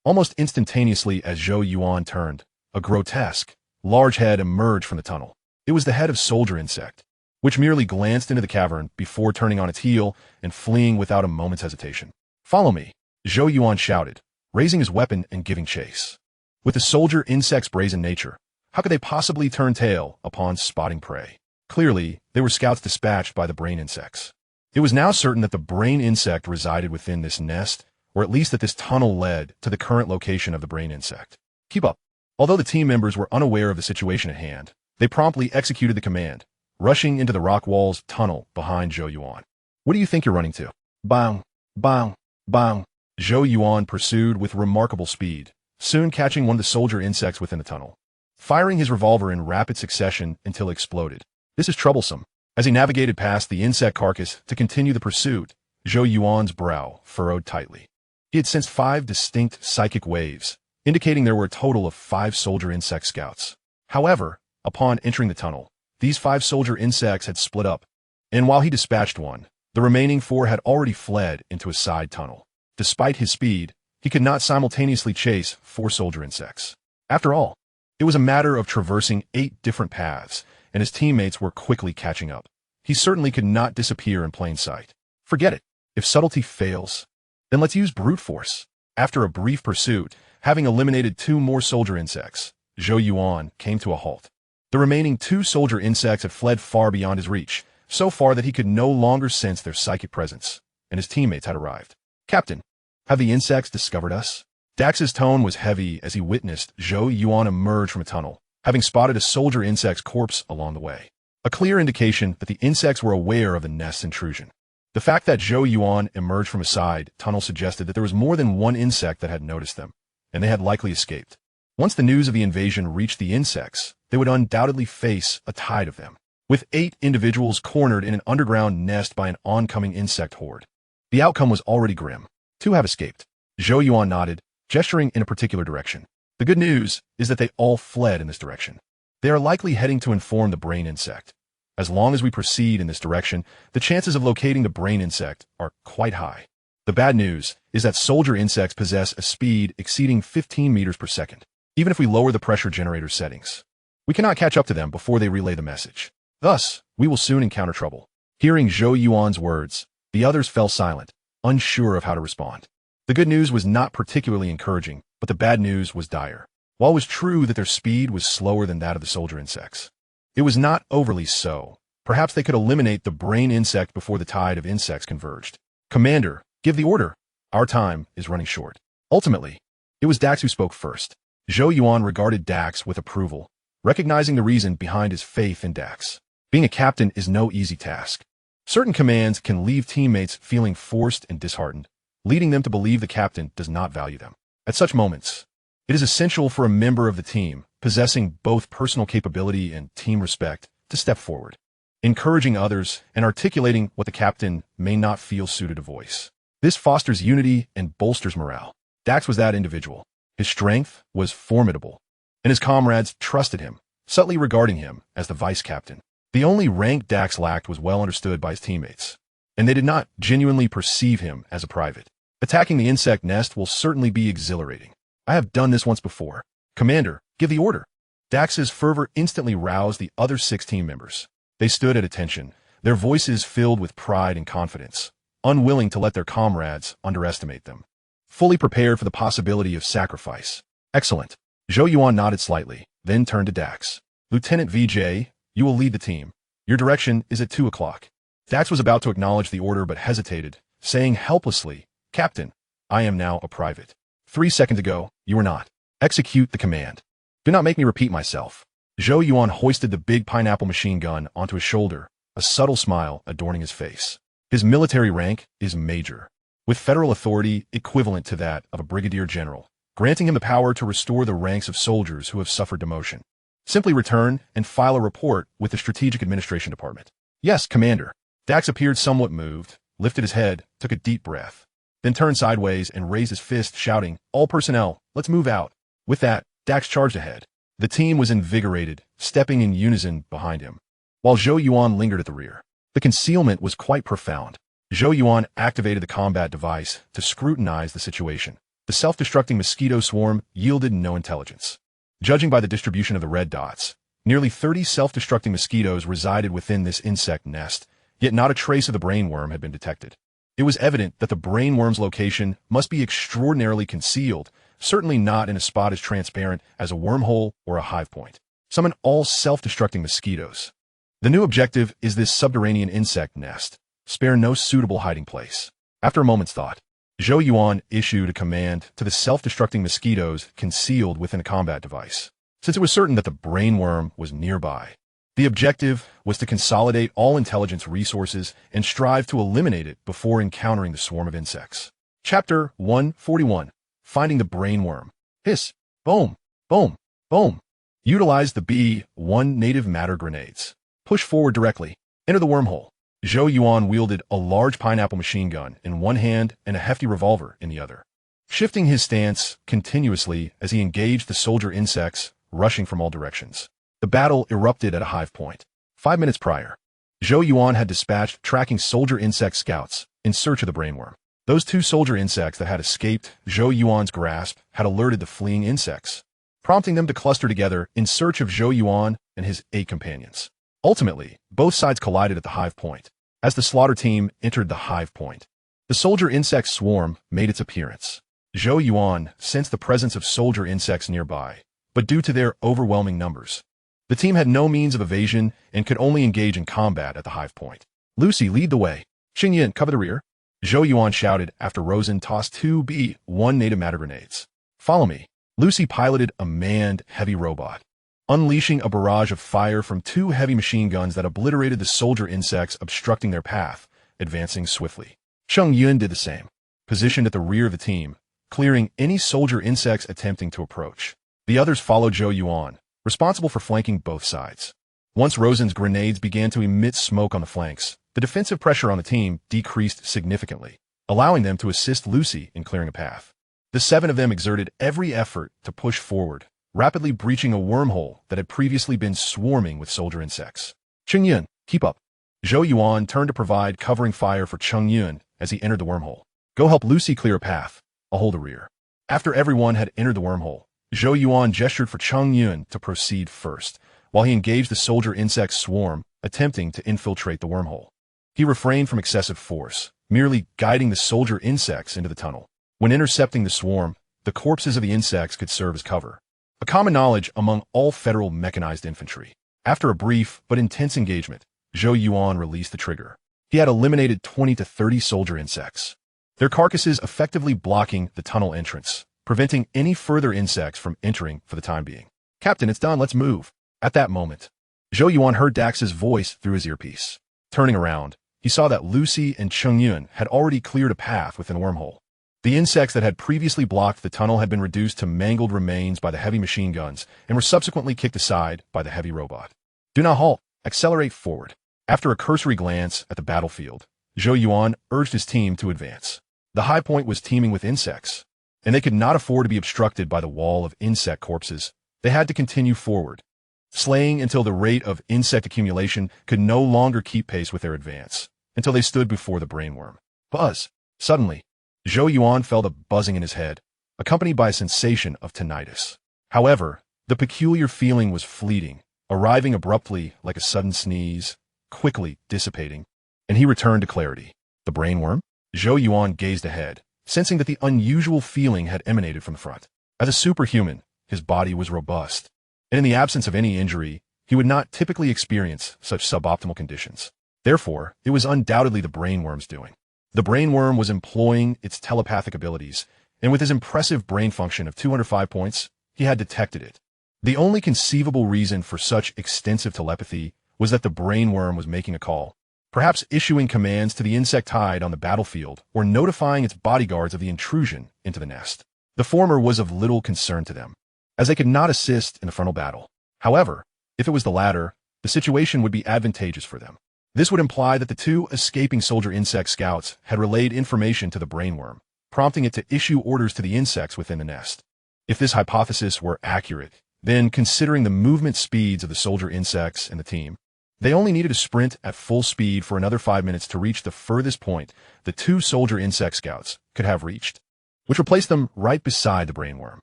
Almost instantaneously as Zhou Yuan turned, a grotesque, large head emerged from the tunnel. It was the head of Soldier Insect, which merely glanced into the cavern before turning on its heel and fleeing without a moment's hesitation. "Follow me," Zhou Yuan shouted, raising his weapon and giving chase. With the Soldier Insect's brazen nature, how could they possibly turn tail upon spotting prey? Clearly, they were scouts dispatched by the brain insects. It was now certain that the brain insect resided within this nest, or at least that this tunnel led to the current location of the brain insect. Keep up. Although the team members were unaware of the situation at hand, they promptly executed the command, rushing into the rock wall's tunnel behind Zhou Yuan. "What do you think you're running to?" "Bang, bang, bang." Zhou Yuan pursued with remarkable speed, soon catching one of the soldier insects within the tunnel, firing his revolver in rapid succession until it exploded. This is troublesome. As he navigated past the insect carcass to continue the pursuit, Zhou Yuan's brow furrowed tightly. He had sensed 5 distinct psychic waves, indicating there were a total of 5 soldier insect scouts. However, upon entering the tunnel, these 5 soldier insects had split up, and while he dispatched one, the remaining 4 had already fled into a side tunnel. Despite his speed, he could not simultaneously chase 4 soldier insects. After all, it was a matter of traversing 8 different paths, and his teammates were quickly catching up. He certainly could not disappear in plain sight. Forget it. If subtlety fails, then let's use brute force. After a brief pursuit, having eliminated 2 more soldier insects, Zhou Yuan came to a halt. The remaining 2 soldier insects had fled far beyond his reach, so far that he could no longer sense their psychic presence, and his teammates had arrived. "Captain, have the insects discovered us?" Dax's tone was heavy as he witnessed Zhou Yuan emerge from a tunnel, having spotted a soldier insect's corpse along the way. A clear indication that the insects were aware of the nest's intrusion. The fact that Zhou Yuan emerged from a side tunnel suggested that there was more than one insect that had noticed them, and they had likely escaped. Once the news of the invasion reached the insects, they would undoubtedly face a tide of them, with 8 individuals cornered in an underground nest by an oncoming insect horde. The outcome was already grim. 2 have escaped. Zhou Yuan nodded, gesturing in a particular direction. The good news is that they all fled in this direction. They are likely heading to inform the brain insect. As long as we proceed in this direction, the chances of locating the brain insect are quite high. The bad news is that soldier insects possess a speed exceeding 15 meters per second. Even if we lower the pressure generator settings, we cannot catch up to them before they relay the message. Thus, we will soon encounter trouble. Hearing Zhou Yuan's words, the others fell silent, unsure of how to respond. The good news was not particularly encouraging, but the bad news was dire. While it was true that their speed was slower than that of the soldier insects, it was not overly so. Perhaps they could eliminate the brain insect before the tide of insects converged. Commander, give the order. Our time is running short. Ultimately, it was Dax who spoke first. Zhou Yuan regarded Dax with approval, recognizing the reason behind his faith in Dax. Being a captain is no easy task. Certain commands can leave teammates feeling forced and disheartened, leading them to believe the captain does not value them. At such moments, it is essential for a member of the team, possessing both personal capability and team respect, to step forward, encouraging others and articulating what the captain may not feel suited to voice. This fosters unity and bolsters morale. Dax was that individual. His strength was formidable, and his comrades trusted him, subtly regarding him as the vice captain. The only rank Dax lacked was well understood by his teammates, and they did not genuinely perceive him as a private. Attacking the insect nest will certainly be exhilarating. I have done this once before. Commander, give the order. Dax's fervor instantly roused the other 6 team members. They stood at attention, their voices filled with pride and confidence, unwilling to let their comrades underestimate them. Fully prepared for the possibility of sacrifice. Excellent. Zhou Yuan nodded slightly, then turned to Dax. Lieutenant VJ, you will lead the team. Your direction is at 2 o'clock. Dax was about to acknowledge the order but hesitated, saying helplessly, Captain, I am now a private. 3 seconds ago, you were not. Execute the command. Do not make me repeat myself. Zhou Yuan hoisted the big pineapple machine gun onto his shoulder, a subtle smile adorning his face. His military rank is major, with federal authority equivalent to that of a brigadier general, granting him the power to restore the ranks of soldiers who have suffered demotion. Simply return and file a report with the Strategic Administration Department. Yes, Commander. Dax appeared somewhat moved, lifted his head, took a deep breath, then turned sideways and raised his fist, shouting, All personnel, let's move out. With that, Dax charged ahead. The team was invigorated, stepping in unison behind him, while Zhou Yuan lingered at the rear. The concealment was quite profound. Zhou Yuan activated the combat device to scrutinize the situation. The self-destructing mosquito swarm yielded no intelligence. Judging by the distribution of the red dots, nearly 30 self-destructing mosquitoes resided within this insect nest, yet not a trace of the brainworm had been detected. It was evident that the brainworm's location must be extraordinarily concealed, certainly not in a spot as transparent as a wormhole or a hive point. Summon all self-destructing mosquitoes. The new objective is this subterranean insect nest. Spare no suitable hiding place. After a moment's thought, Zhou Yuan issued a command to the self-destructing mosquitoes concealed within a combat device. Since it was certain that the brainworm was nearby, the objective was to consolidate all intelligence resources and strive to eliminate it before encountering the swarm of insects. Chapter 141. Finding the Brainworm. Hiss. Boom. Boom. Boom. Utilize the B-1 native matter grenades. Push forward directly. Enter the wormhole. Zhou Yuan wielded a large pineapple machine gun in one hand and a hefty revolver in the other, shifting his stance continuously as he engaged the soldier insects rushing from all directions. The battle erupted at a hive point. 5 minutes prior, Zhou Yuan had dispatched tracking soldier insect scouts in search of the brainworm. Those 2 soldier insects that had escaped Zhou Yuan's grasp had alerted the fleeing insects, prompting them to cluster together in search of Zhou Yuan and his 8 companions. Ultimately, both sides collided at the hive point. As the slaughter team entered the hive point, the soldier insect swarm made its appearance. Zhou Yuan sensed the presence of soldier insects nearby, but due to their overwhelming numbers, the team had no means of evasion and could only engage in combat at the hive point. Lucy, lead the way. Xingyin, cover the rear. Zhou Yuan shouted after Rosen tossed 2 B-1 native matter grenades. Follow me. Lucy piloted a manned heavy robot, unleashing a barrage of fire from 2 heavy machine guns that obliterated the soldier insects obstructing their path, advancing swiftly. Sheng Yun did the same, positioned at the rear of the team, clearing any soldier insects attempting to approach. The others followed Zhou Yuan, responsible for flanking both sides. Once Rosen's grenades began to emit smoke on the flanks, the defensive pressure on the team decreased significantly, allowing them to assist Lucy in clearing a path. The 7 of them exerted every effort to push forward, rapidly breaching a wormhole that had previously been swarming with soldier insects. Cheng Yun, keep up. Zhou Yuan turned to provide covering fire for Cheng Yun as he entered the wormhole. Go help Lucy clear a path. I'll hold the rear. After everyone had entered the wormhole, Zhou Yuan gestured for Cheng Yun to proceed first, while he engaged the soldier insect swarm, attempting to infiltrate the wormhole. He refrained from excessive force, merely guiding the soldier insects into the tunnel. When intercepting the swarm, the corpses of the insects could serve as cover. A common knowledge among all federal mechanized infantry. After a brief but intense engagement, Zhou Yuan released the trigger. He had eliminated 20 to 30 soldier insects, their carcasses effectively blocking the tunnel entrance, preventing any further insects from entering for the time being. Captain, it's done, let's move. At that moment, Zhou Yuan heard Dax's voice through his earpiece. Turning around, he saw that Lucy and Cheng Yun had already cleared a path within the wormhole. The insects that had previously blocked the tunnel had been reduced to mangled remains by the heavy machine guns and were subsequently kicked aside by the heavy robot. Do not halt. Accelerate forward. After a cursory glance at the battlefield, Zhou Yuan urged his team to advance. The high point was teeming with insects, and they could not afford to be obstructed by the wall of insect corpses. They had to continue forward, slaying until the rate of insect accumulation could no longer keep pace with their advance, until they stood before the brainworm. Buzz! Suddenly, Zhou Yuan felt a buzzing in his head, accompanied by a sensation of tinnitus. However, the peculiar feeling was fleeting, arriving abruptly like a sudden sneeze, quickly dissipating, and he returned to clarity. The brainworm? Zhou Yuan gazed ahead, sensing that the unusual feeling had emanated from the front. As a superhuman, his body was robust, and in the absence of any injury, he would not typically experience such suboptimal conditions. Therefore, it was undoubtedly the brainworm's doing. The brainworm was employing its telepathic abilities, and with his impressive brain function of 205 points, he had detected it. The only conceivable reason for such extensive telepathy was that the brainworm was making a call, perhaps issuing commands to the insect hive on the battlefield or notifying its bodyguards of the intrusion into the nest. The former was of little concern to them, as they could not assist in the frontal battle. However, if it was the latter, the situation would be advantageous for them. This would imply that the two escaping soldier insect scouts had relayed information to the brainworm, prompting it to issue orders to the insects within the nest. If this hypothesis were accurate, then considering the movement speeds of the soldier insects and the team, they only needed to sprint at full speed for another 5 minutes to reach the furthest point the two soldier insect scouts could have reached, which would place them right beside the brainworm.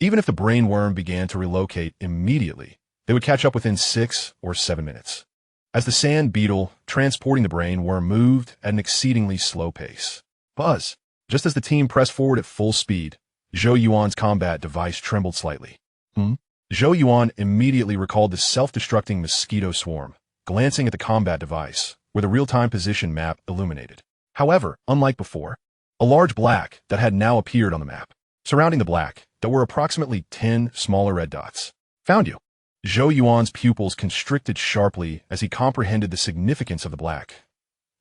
Even if the brainworm began to relocate immediately, they would catch up within 6 or 7 minutes. As the sand beetle transporting the brainworm moved at an exceedingly slow pace. Buzz! Just as the team pressed forward at full speed, Zhou Yuan's combat device trembled slightly. Zhou Yuan immediately recalled the self-destructing mosquito swarm, glancing at the combat device, where the real-time position map illuminated. However, unlike before, a large black that had now appeared on the map. Surrounding the black, there were approximately 10 smaller red dots. Found you. Zhou Yuan's pupils constricted sharply as he comprehended the significance of the black.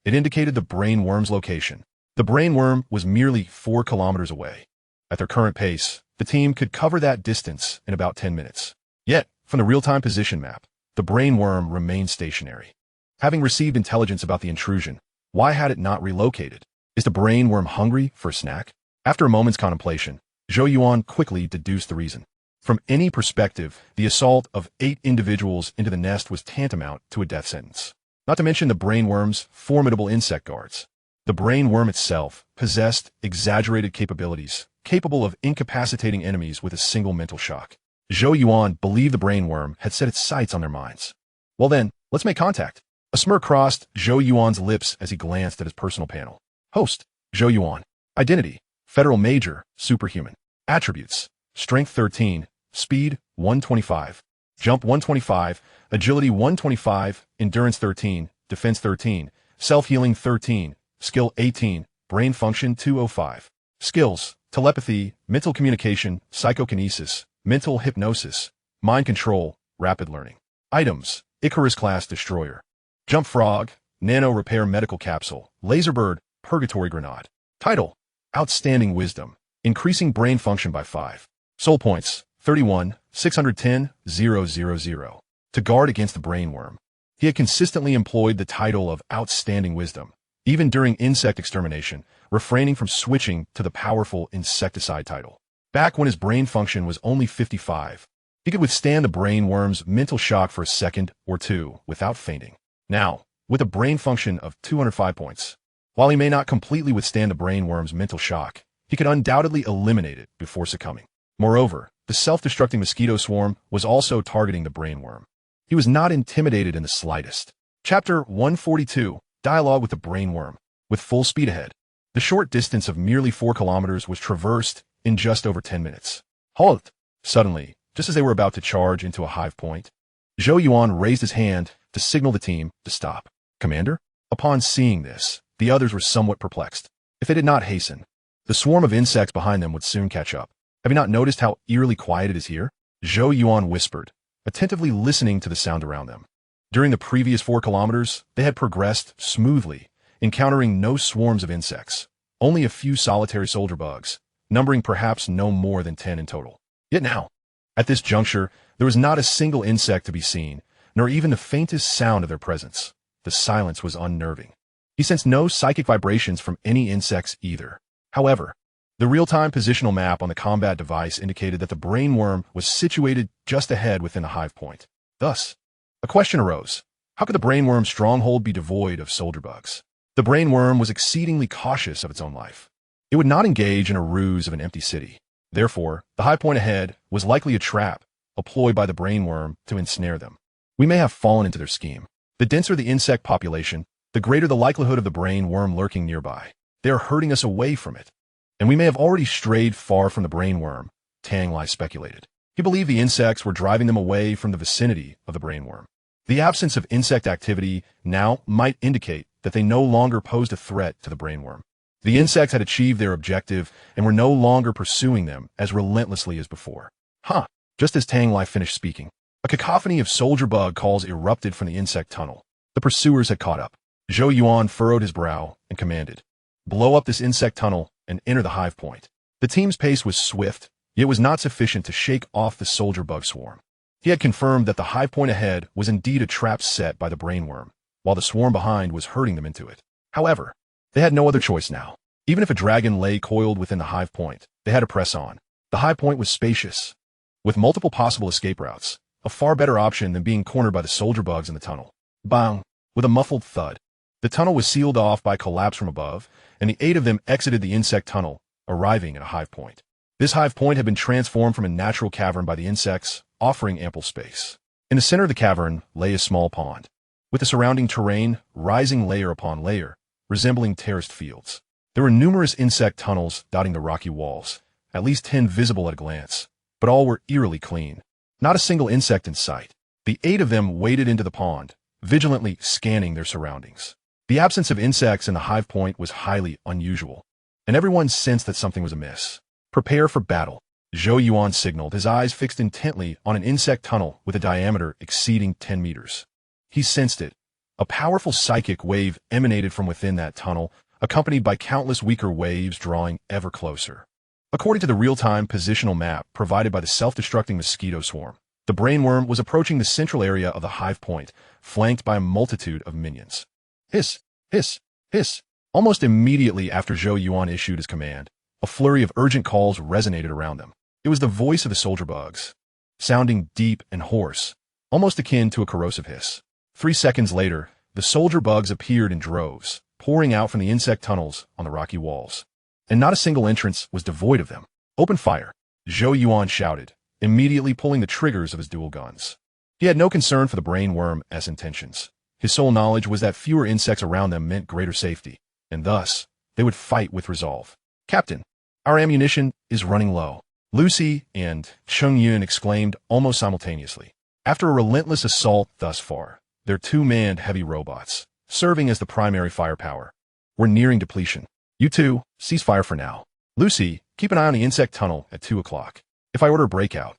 It indicated the brainworm's location. The brainworm was merely 4 kilometers away. At their current pace, the team could cover that distance in about 10 minutes. Yet, from the real-time position map, the brainworm remained stationary. Having received intelligence about the intrusion, why had it not relocated? Is the brainworm hungry for a snack? After a moment's contemplation, Zhou Yuan quickly deduced the reason. From any perspective, the assault of 8 individuals into the nest was tantamount to a death sentence. Not to mention the brainworm's formidable insect guards. The brainworm itself possessed exaggerated capabilities, capable of incapacitating enemies with a single mental shock. Zhou Yuan believed the brainworm had set its sights on their minds. Well then, let's make contact. A smirk crossed Zhou Yuan's lips as he glanced at his personal panel. Host, Zhou Yuan. Identity, Federal Major, Superhuman. Attributes, Strength 13, Speed 125, Jump 125, Agility 125, Endurance 13, Defense 13, Self-Healing 13, Skill 18, Brain Function 205. Skills, Telepathy, Mental Communication, Psychokinesis, Mental Hypnosis, Mind Control, Rapid Learning. Items, Icarus-class Destroyer. Jump Frog, Nano Repair Medical Capsule, Laserbird, Purgatory Grenade. Title, Outstanding Wisdom, increasing brain function by 5. Soul points, 31, 610, 000. To guard against the brainworm, he had consistently employed the title of Outstanding Wisdom, even during insect extermination, refraining from switching to the powerful insecticide title. Back when his brain function was only 55, He could withstand the brainworm's mental shock for a second or two without fainting. Now, with a brain function of 205 points, while he may not completely withstand the brainworm's mental shock, he could undoubtedly eliminate it before succumbing. Moreover, the self-destructing mosquito swarm was also targeting the brainworm. He was not intimidated in the slightest. Chapter 142, Dialogue with the Brainworm. With full speed ahead, the short distance of merely 4 kilometers was traversed in just over 10 minutes. Halt! Suddenly, just as they were about to charge into a hive point, Zhou Yuan raised his hand to signal the team to stop. Commander? Upon seeing this, the others were somewhat perplexed. If they did not hasten, the swarm of insects behind them would soon catch up. Have you not noticed how eerily quiet it is here? Zhou Yuan whispered, attentively listening to the sound around them. During the previous 4 kilometers, they had progressed smoothly, encountering no swarms of insects, only a few solitary soldier bugs, numbering perhaps no more than 10 in total. Yet now, at this juncture, there was not a single insect to be seen, nor even the faintest sound of their presence. The silence was unnerving. He sensed no psychic vibrations from any insects either. However, the real-time positional map on the combat device indicated that the brainworm was situated just ahead within the hive point. Thus, a question arose. How could the brainworm's stronghold be devoid of soldier bugs? The brainworm was exceedingly cautious of its own life. It would not engage in a ruse of an empty city. Therefore, the high point ahead was likely a trap, a ploy by the brainworm to ensnare them. We may have fallen into their scheme. The denser the insect population, the greater the likelihood of the brainworm lurking nearby. They are herding us away from it. And we may have already strayed far from the brainworm, Tang Lai speculated. He believed the insects were driving them away from the vicinity of the brainworm. The absence of insect activity now might indicate that they no longer posed a threat to the brainworm. The insects had achieved their objective and were no longer pursuing them as relentlessly as before. Just as Tang Lai finished speaking, a cacophony of soldier bug calls erupted from the insect tunnel. The pursuers had caught up. Zhou Yuan furrowed his brow and commanded, "Blow up this insect tunnel and enter the hive point." The team's pace was swift, yet was not sufficient to shake off the soldier bug swarm. He had confirmed that the hive point ahead was indeed a trap set by the brainworm, while the swarm behind was herding them into it. However, they had no other choice now. Even if a dragon lay coiled within the hive point, they had to press on. The hive point was spacious, with multiple possible escape routes, a far better option than being cornered by the soldier bugs in the tunnel. Bang! With a muffled thud, the tunnel was sealed off by collapse from above, and the 8 of them exited the insect tunnel, arriving at a hive point. This hive point had been transformed from a natural cavern by the insects, offering ample space. In the center of the cavern lay a small pond, with the surrounding terrain rising layer upon layer, resembling terraced fields. There were numerous insect tunnels dotting the rocky walls, at least 10 visible at a glance, but all were eerily clean. Not a single insect in sight. The 8 of them waded into the pond, vigilantly scanning their surroundings. The absence of insects in the hive point was highly unusual, and everyone sensed that something was amiss. "Prepare for battle," Zhou Yuan signaled, his eyes fixed intently on an insect tunnel with a diameter exceeding 10 meters. He sensed it. A powerful psychic wave emanated from within that tunnel, accompanied by countless weaker waves drawing ever closer. According to the real-time positional map provided by the self-destructing mosquito swarm, the brainworm was approaching the central area of the hive point, flanked by a multitude of minions. Hiss, hiss, hiss. Almost immediately after Zhou Yuan issued his command, a flurry of urgent calls resonated around them. It was the voice of the soldier bugs, sounding deep and hoarse, almost akin to a corrosive hiss. 3 seconds later, the soldier bugs appeared in droves, pouring out from the insect tunnels on the rocky walls. And not a single entrance was devoid of them. "Open fire," Zhou Yuan shouted, immediately pulling the triggers of his dual guns. He had no concern for the brainworm's intentions. His sole knowledge was that fewer insects around them meant greater safety, and thus, they would fight with resolve. "Captain, our ammunition is running low," Lucy and Cheng Yun exclaimed almost simultaneously. After a relentless assault thus far, their 2 manned heavy robots, serving as the primary firepower, were nearing depletion. "You two, cease fire for now. Lucy, keep an eye on the insect tunnel at 2 o'clock. If I order a breakout,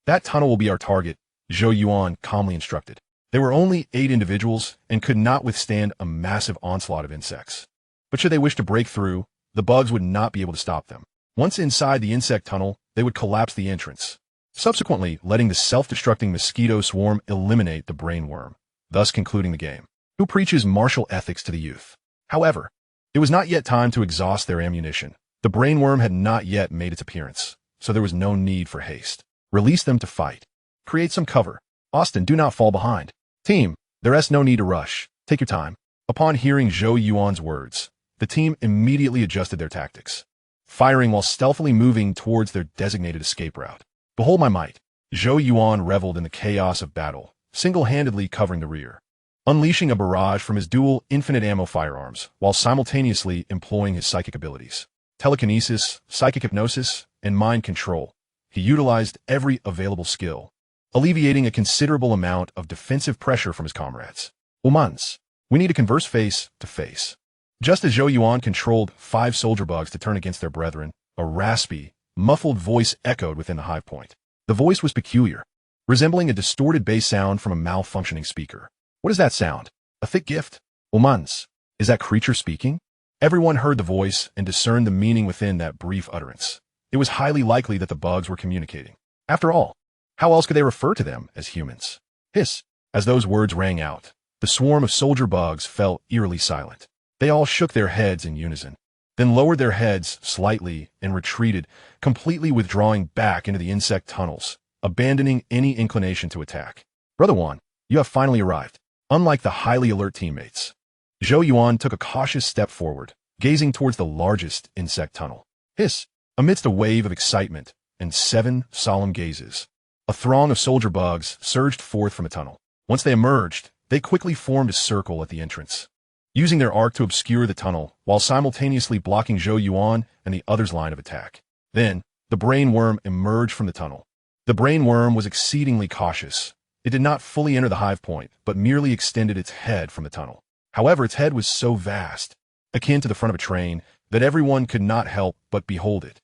that tunnel will be our target," Zhou Yuan calmly instructed. There were only 8 individuals and could not withstand a massive onslaught of insects. But should they wish to break through, the bugs would not be able to stop them. Once inside the insect tunnel, they would collapse the entrance, subsequently letting the self-destructing mosquito swarm eliminate the brainworm, thus concluding the game. Who preaches martial ethics to the youth? However, it was not yet time to exhaust their ammunition. The brainworm had not yet made its appearance, so there was no need for haste. Release them to fight. Create some cover. Austin, do not fall behind. Team, there's no need to rush. Take your time. Upon hearing Zhou Yuan's words, the team immediately adjusted their tactics, firing while stealthily moving towards their designated escape route. Behold my might. Zhou Yuan reveled in the chaos of battle, single-handedly covering the rear, unleashing a barrage from his dual infinite ammo firearms while simultaneously employing his psychic abilities. Telekinesis, psychic hypnosis, and mind control. He utilized every available skill, alleviating a considerable amount of defensive pressure from his comrades. Humans, we need to converse face to face. Just as Zhou Yuan controlled 5 soldier bugs to turn against their brethren, a raspy, muffled voice echoed within the hive point. The voice was peculiar, resembling a distorted bass sound from a malfunctioning speaker. What is that sound? A thick gift? Humans, is that creature speaking? Everyone heard the voice and discerned the meaning within that brief utterance. It was highly likely that the bugs were communicating. After all, how else could they refer to them as humans? Hiss. As those words rang out, the swarm of soldier bugs fell eerily silent. They all shook their heads in unison, then lowered their heads slightly and retreated, completely withdrawing back into the insect tunnels, abandoning any inclination to attack. Brother Yuan, you have finally arrived. Unlike the highly alert teammates, Zhou Yuan took a cautious step forward, gazing towards the largest insect tunnel. Hiss. Amidst a wave of excitement and 7 solemn gazes, a throng of soldier bugs surged forth from a tunnel. Once they emerged, they quickly formed a circle at the entrance, using their arc to obscure the tunnel while simultaneously blocking Zhou Yuan and the others' line of attack. Then, the brain worm emerged from the tunnel. The brain worm was exceedingly cautious. It did not fully enter the hive point, but merely extended its head from the tunnel. However, its head was so vast, akin to the front of a train, that everyone could not help but behold it.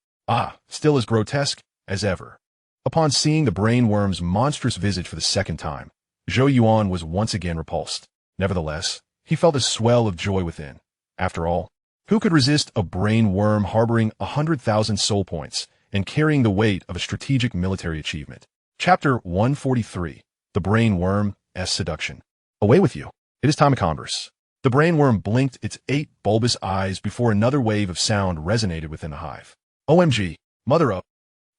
Still as grotesque as ever. Upon seeing the brain worm's monstrous visage for the second time, Zhou Yuan was once again repulsed. Nevertheless, he felt a swell of joy within. After all, who could resist a brain worm harboring 100,000 soul points and carrying the weight of a strategic military achievement? Chapter 143. The Brain Worm's Seduction. Away with you. It is time to converse. The brain worm blinked its 8 bulbous eyes before another wave of sound resonated within the hive. OMG, mother of...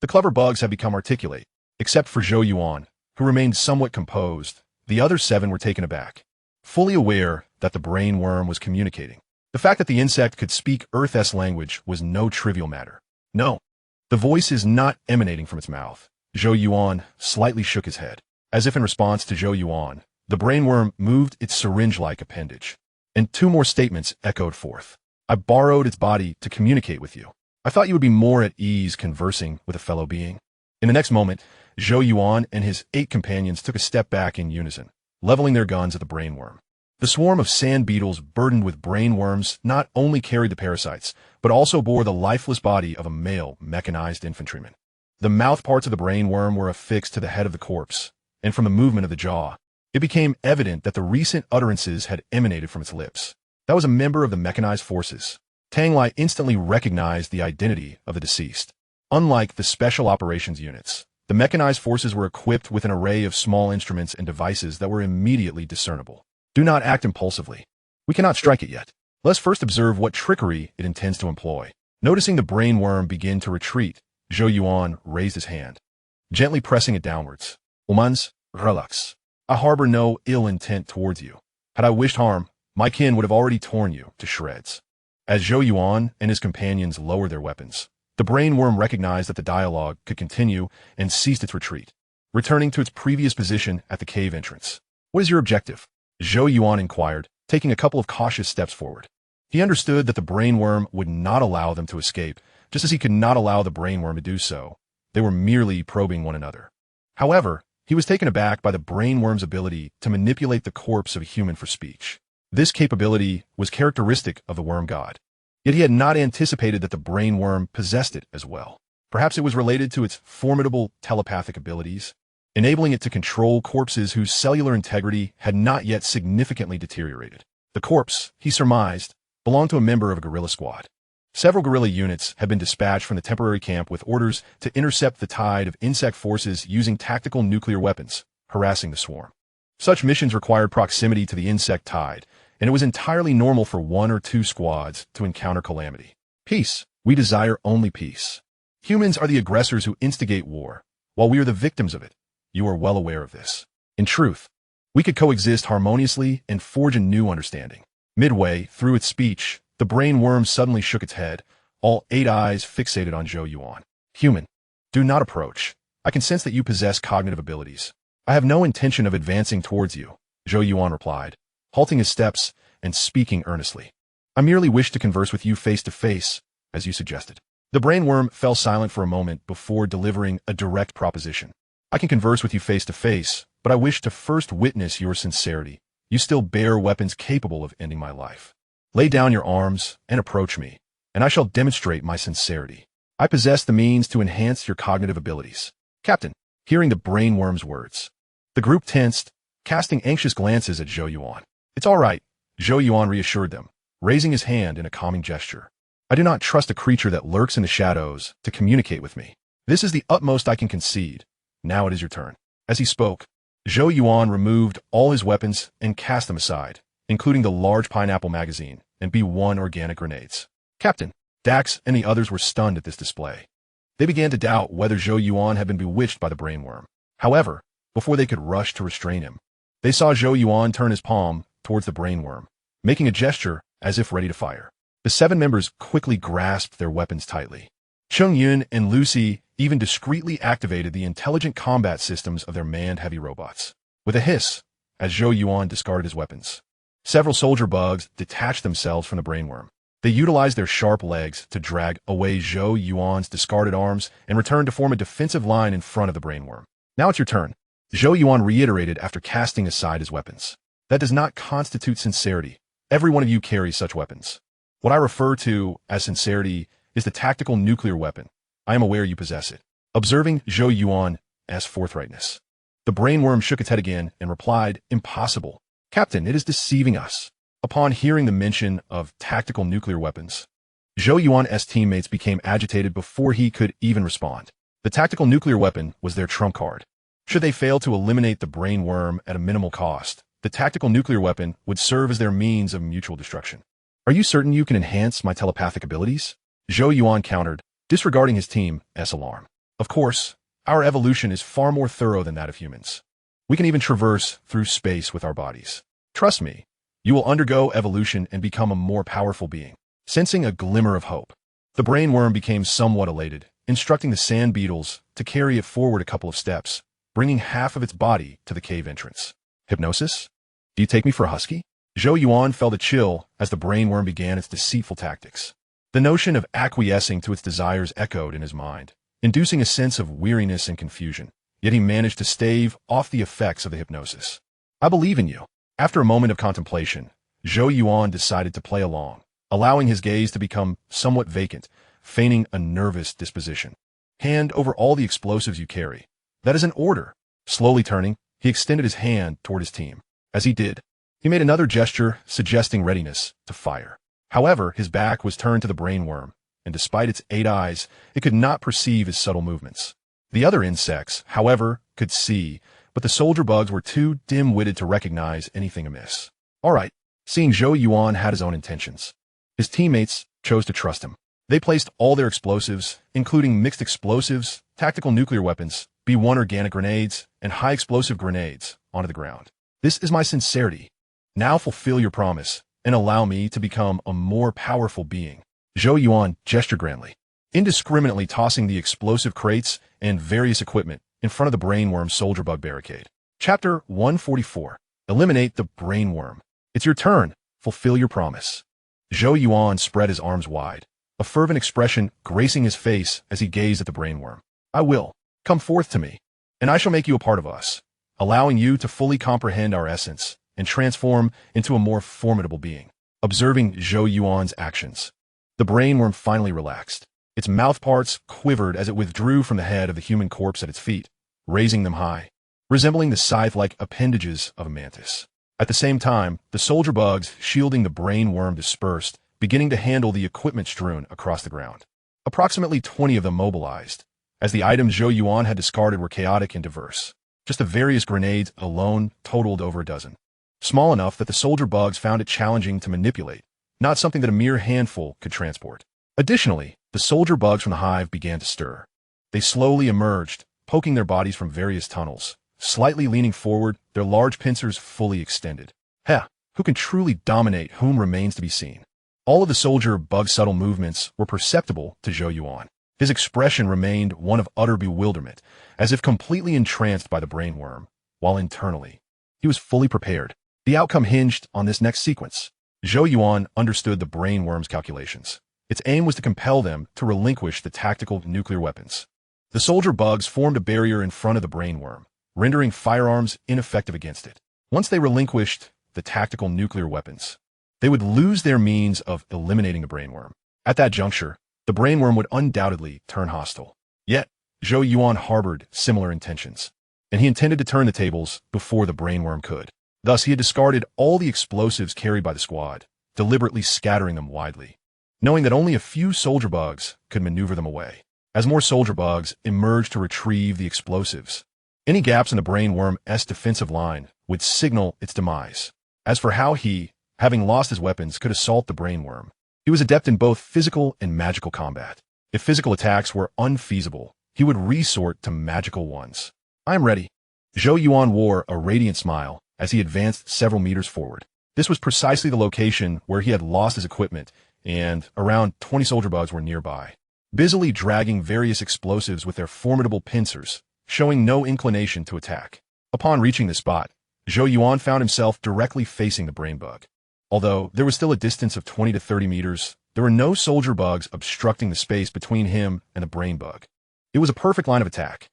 The clever bugs had become articulate, except for Zhou Yuan, who remained somewhat composed. The other 7 were taken aback, fully aware that the brain worm was communicating. The fact that the insect could speak Earth's language was no trivial matter. No, the voice is not emanating from its mouth. Zhou Yuan slightly shook his head. As if in response to Zhou Yuan, the brain worm moved its syringe-like appendage, and 2 more statements echoed forth. I borrowed its body to communicate with you. I thought you would be more at ease conversing with a fellow being. In the next moment, Zhou Yuan and his 8 companions took a step back in unison, leveling their guns at the brain worm. The swarm of sand beetles burdened with brain worms not only carried the parasites, but also bore the lifeless body of a male mechanized infantryman. The mouth parts of the brain worm were affixed to the head of the corpse, and from the movement of the jaw, it became evident that the recent utterances had emanated from its lips. That was a member of the mechanized forces. Tang Lai instantly recognized the identity of the deceased. Unlike the special operations units, the mechanized forces were equipped with an array of small instruments and devices that were immediately discernible. Do not act impulsively. We cannot strike it yet. Let's first observe what trickery it intends to employ. Noticing the brain worm begin to retreat, Zhou Yuan raised his hand, gently pressing it downwards. Humans, relax. I harbor no ill intent towards you. Had I wished harm, my kin would have already torn you to shreds. As Zhou Yuan and his companions lowered their weapons, the brain worm recognized that the dialogue could continue and ceased its retreat, returning to its previous position at the cave entrance. What is your objective? Zhou Yuan inquired, taking a couple of cautious steps forward. He understood that the brain worm would not allow them to escape, just as he could not allow the brain worm to do so. They were merely probing one another. However, he was taken aback by the brain worm's ability to manipulate the corpse of a human for speech. This capability was characteristic of the worm god. Yet he had not anticipated that the brain worm possessed it as well. Perhaps it was related to its formidable telepathic abilities, enabling it to control corpses whose cellular integrity had not yet significantly deteriorated. The corpse, he surmised, belonged to a member of a guerrilla squad. Several guerrilla units had been dispatched from the temporary camp with orders to intercept the tide of insect forces using tactical nuclear weapons, harassing the swarm. Such missions required proximity to the insect tide, and it was entirely normal for 1 or 2 squads to encounter calamity. Peace. We desire only peace. Humans are the aggressors who instigate war, while we are the victims of it. You are well aware of this. In truth, we could coexist harmoniously and forge a new understanding. Midway through its speech, the brain worm suddenly shook its head, all 8 eyes fixated on Zhou Yuan. Human, do not approach. I can sense that you possess cognitive abilities. I have no intention of advancing towards you, Zhou Yuan replied, halting his steps and speaking earnestly. I merely wish to converse with you face to face, as you suggested. The brain worm fell silent for a moment before delivering a direct proposition. I can converse with you face to face, but I wish to first witness your sincerity. You still bear weapons capable of ending my life. Lay down your arms and approach me, and I shall demonstrate my sincerity. I possess the means to enhance your cognitive abilities. Captain, hearing the brain worm's words, the group tensed, casting anxious glances at Zhou Yuan. It's all right, Zhou Yuan reassured them, raising his hand in a calming gesture. I do not trust a creature that lurks in the shadows to communicate with me. This is the utmost I can concede. Now it is your turn. As he spoke, Zhou Yuan removed all his weapons and cast them aside, including the large pineapple magazine and B-1 organic grenades. Captain, Dax and the others were stunned at this display. They began to doubt whether Zhou Yuan had been bewitched by the brainworm. However, before they could rush to restrain him, they saw Zhou Yuan turn his palm towards the brainworm, making a gesture as if ready to fire. The 7 members quickly grasped their weapons tightly. Chung Yun and Lucy even discreetly activated the intelligent combat systems of their manned heavy robots. With a hiss, as Zhou Yuan discarded his weapons, several soldier bugs detached themselves from the brainworm. They utilized their sharp legs to drag away Zhou Yuan's discarded arms and returned to form a defensive line in front of the brainworm. Now it's your turn, Zhou Yuan reiterated after casting aside his weapons. That does not constitute sincerity. Every one of you carries such weapons. What I refer to as sincerity is the tactical nuclear weapon. I am aware you possess it. Observing Zhou Yuan's forthrightness, the brainworm shook its head again and replied, Impossible. Captain, it is deceiving us. Upon hearing the mention of tactical nuclear weapons, Zhou Yuan's teammates became agitated before he could even respond. The tactical nuclear weapon was their trump card. Should they fail to eliminate the brainworm at a minimal cost, the tactical nuclear weapon would serve as their means of mutual destruction. Are you certain you can enhance my telepathic abilities? Zhou Yuan countered, disregarding his team's alarm. Of course, our evolution is far more thorough than that of humans. We can even traverse through space with our bodies. Trust me, you will undergo evolution and become a more powerful being. Sensing a glimmer of hope, the brainworm became somewhat elated, instructing the sand beetles to carry it forward a couple of steps, bringing half of its body to the cave entrance. Hypnosis? Do you take me for a husky? Zhou Yuan felt a chill as the brainworm began its deceitful tactics. The notion of acquiescing to its desires echoed in his mind, inducing a sense of weariness and confusion, yet he managed to stave off the effects of the hypnosis. I believe in you. After a moment of contemplation, Zhou Yuan decided to play along, allowing his gaze to become somewhat vacant, feigning a nervous disposition. Hand over all the explosives you carry. That is an order. Slowly turning, he extended his hand toward his team. As he did, he made another gesture suggesting readiness to fire. However, his back was turned to the brainworm, and despite its 8 eyes, it could not perceive his subtle movements. The other insects, however, could see, but the soldier bugs were too dim-witted to recognize anything amiss. All right, seeing Zhou Yuan had his own intentions, his teammates chose to trust him. They placed all their explosives, including mixed explosives, tactical nuclear weapons, B-1 organic grenades, and high-explosive grenades, onto the ground. This is my sincerity. Now fulfill your promise, and allow me to become a more powerful being. Zhou Yuan gestured grandly, indiscriminately tossing the explosive crates and various equipment in front of the brainworm soldier bug barricade. Chapter 144. Eliminate the brainworm. It's your turn. Fulfill your promise. Zhou Yuan spread his arms wide, a fervent expression gracing his face as he gazed at the brainworm. I will. Come forth to me, and I shall make you a part of us, allowing you to fully comprehend our essence and transform into a more formidable being. Observing Zhou Yuan's actions, the brainworm finally relaxed. Its mouth parts quivered as it withdrew from the head of the human corpse at its feet, raising them high, resembling the scythe-like appendages of a mantis. At the same time, the soldier bugs shielding the brainworm dispersed, beginning to handle the equipment strewn across the ground. Approximately 20 of them mobilized, as the items Zhou Yuan had discarded were chaotic and diverse. Just the various grenades alone totaled over a dozen. Small enough that the soldier bugs found it challenging to manipulate, not something that a mere handful could transport. Additionally, the soldier bugs from the hive began to stir. They slowly emerged, poking their bodies from various tunnels, slightly leaning forward, their large pincers fully extended. Heh, who can truly dominate whom remains to be seen. All of the soldier bug's subtle movements were perceptible to Zhou Yuan. His expression remained one of utter bewilderment, as if completely entranced by the brainworm, while internally, he was fully prepared. The outcome hinged on this next sequence. Zhou Yuan understood the brainworm's calculations. Its aim was to compel them to relinquish the tactical nuclear weapons. The soldier bugs formed a barrier in front of the brainworm, rendering firearms ineffective against it. Once they relinquished the tactical nuclear weapons, they would lose their means of eliminating the brainworm. At that juncture, the brainworm would undoubtedly turn hostile. Yet, Zhou Yuan harbored similar intentions, and he intended to turn the tables before the brainworm could. Thus, he had discarded all the explosives carried by the squad, deliberately scattering them widely, knowing that only a few soldier bugs could maneuver them away. As more soldier bugs emerged to retrieve the explosives, any gaps in the brainworm's defensive line would signal its demise. As for how he, having lost his weapons, could assault the brainworm, he was adept in both physical and magical combat. If physical attacks were unfeasible, he would resort to magical ones. "I am ready." Zhou Yuan wore a radiant smile as he advanced several meters forward. This was precisely the location where he had lost his equipment, and around 20 soldier bugs were nearby, busily dragging various explosives with their formidable pincers, showing no inclination to attack. Upon reaching the spot, Zhou Yuan found himself directly facing the brain bug. Although there was still a distance of 20 to 30 meters, there were no soldier bugs obstructing the space between him and the brain bug. It was a perfect line of attack.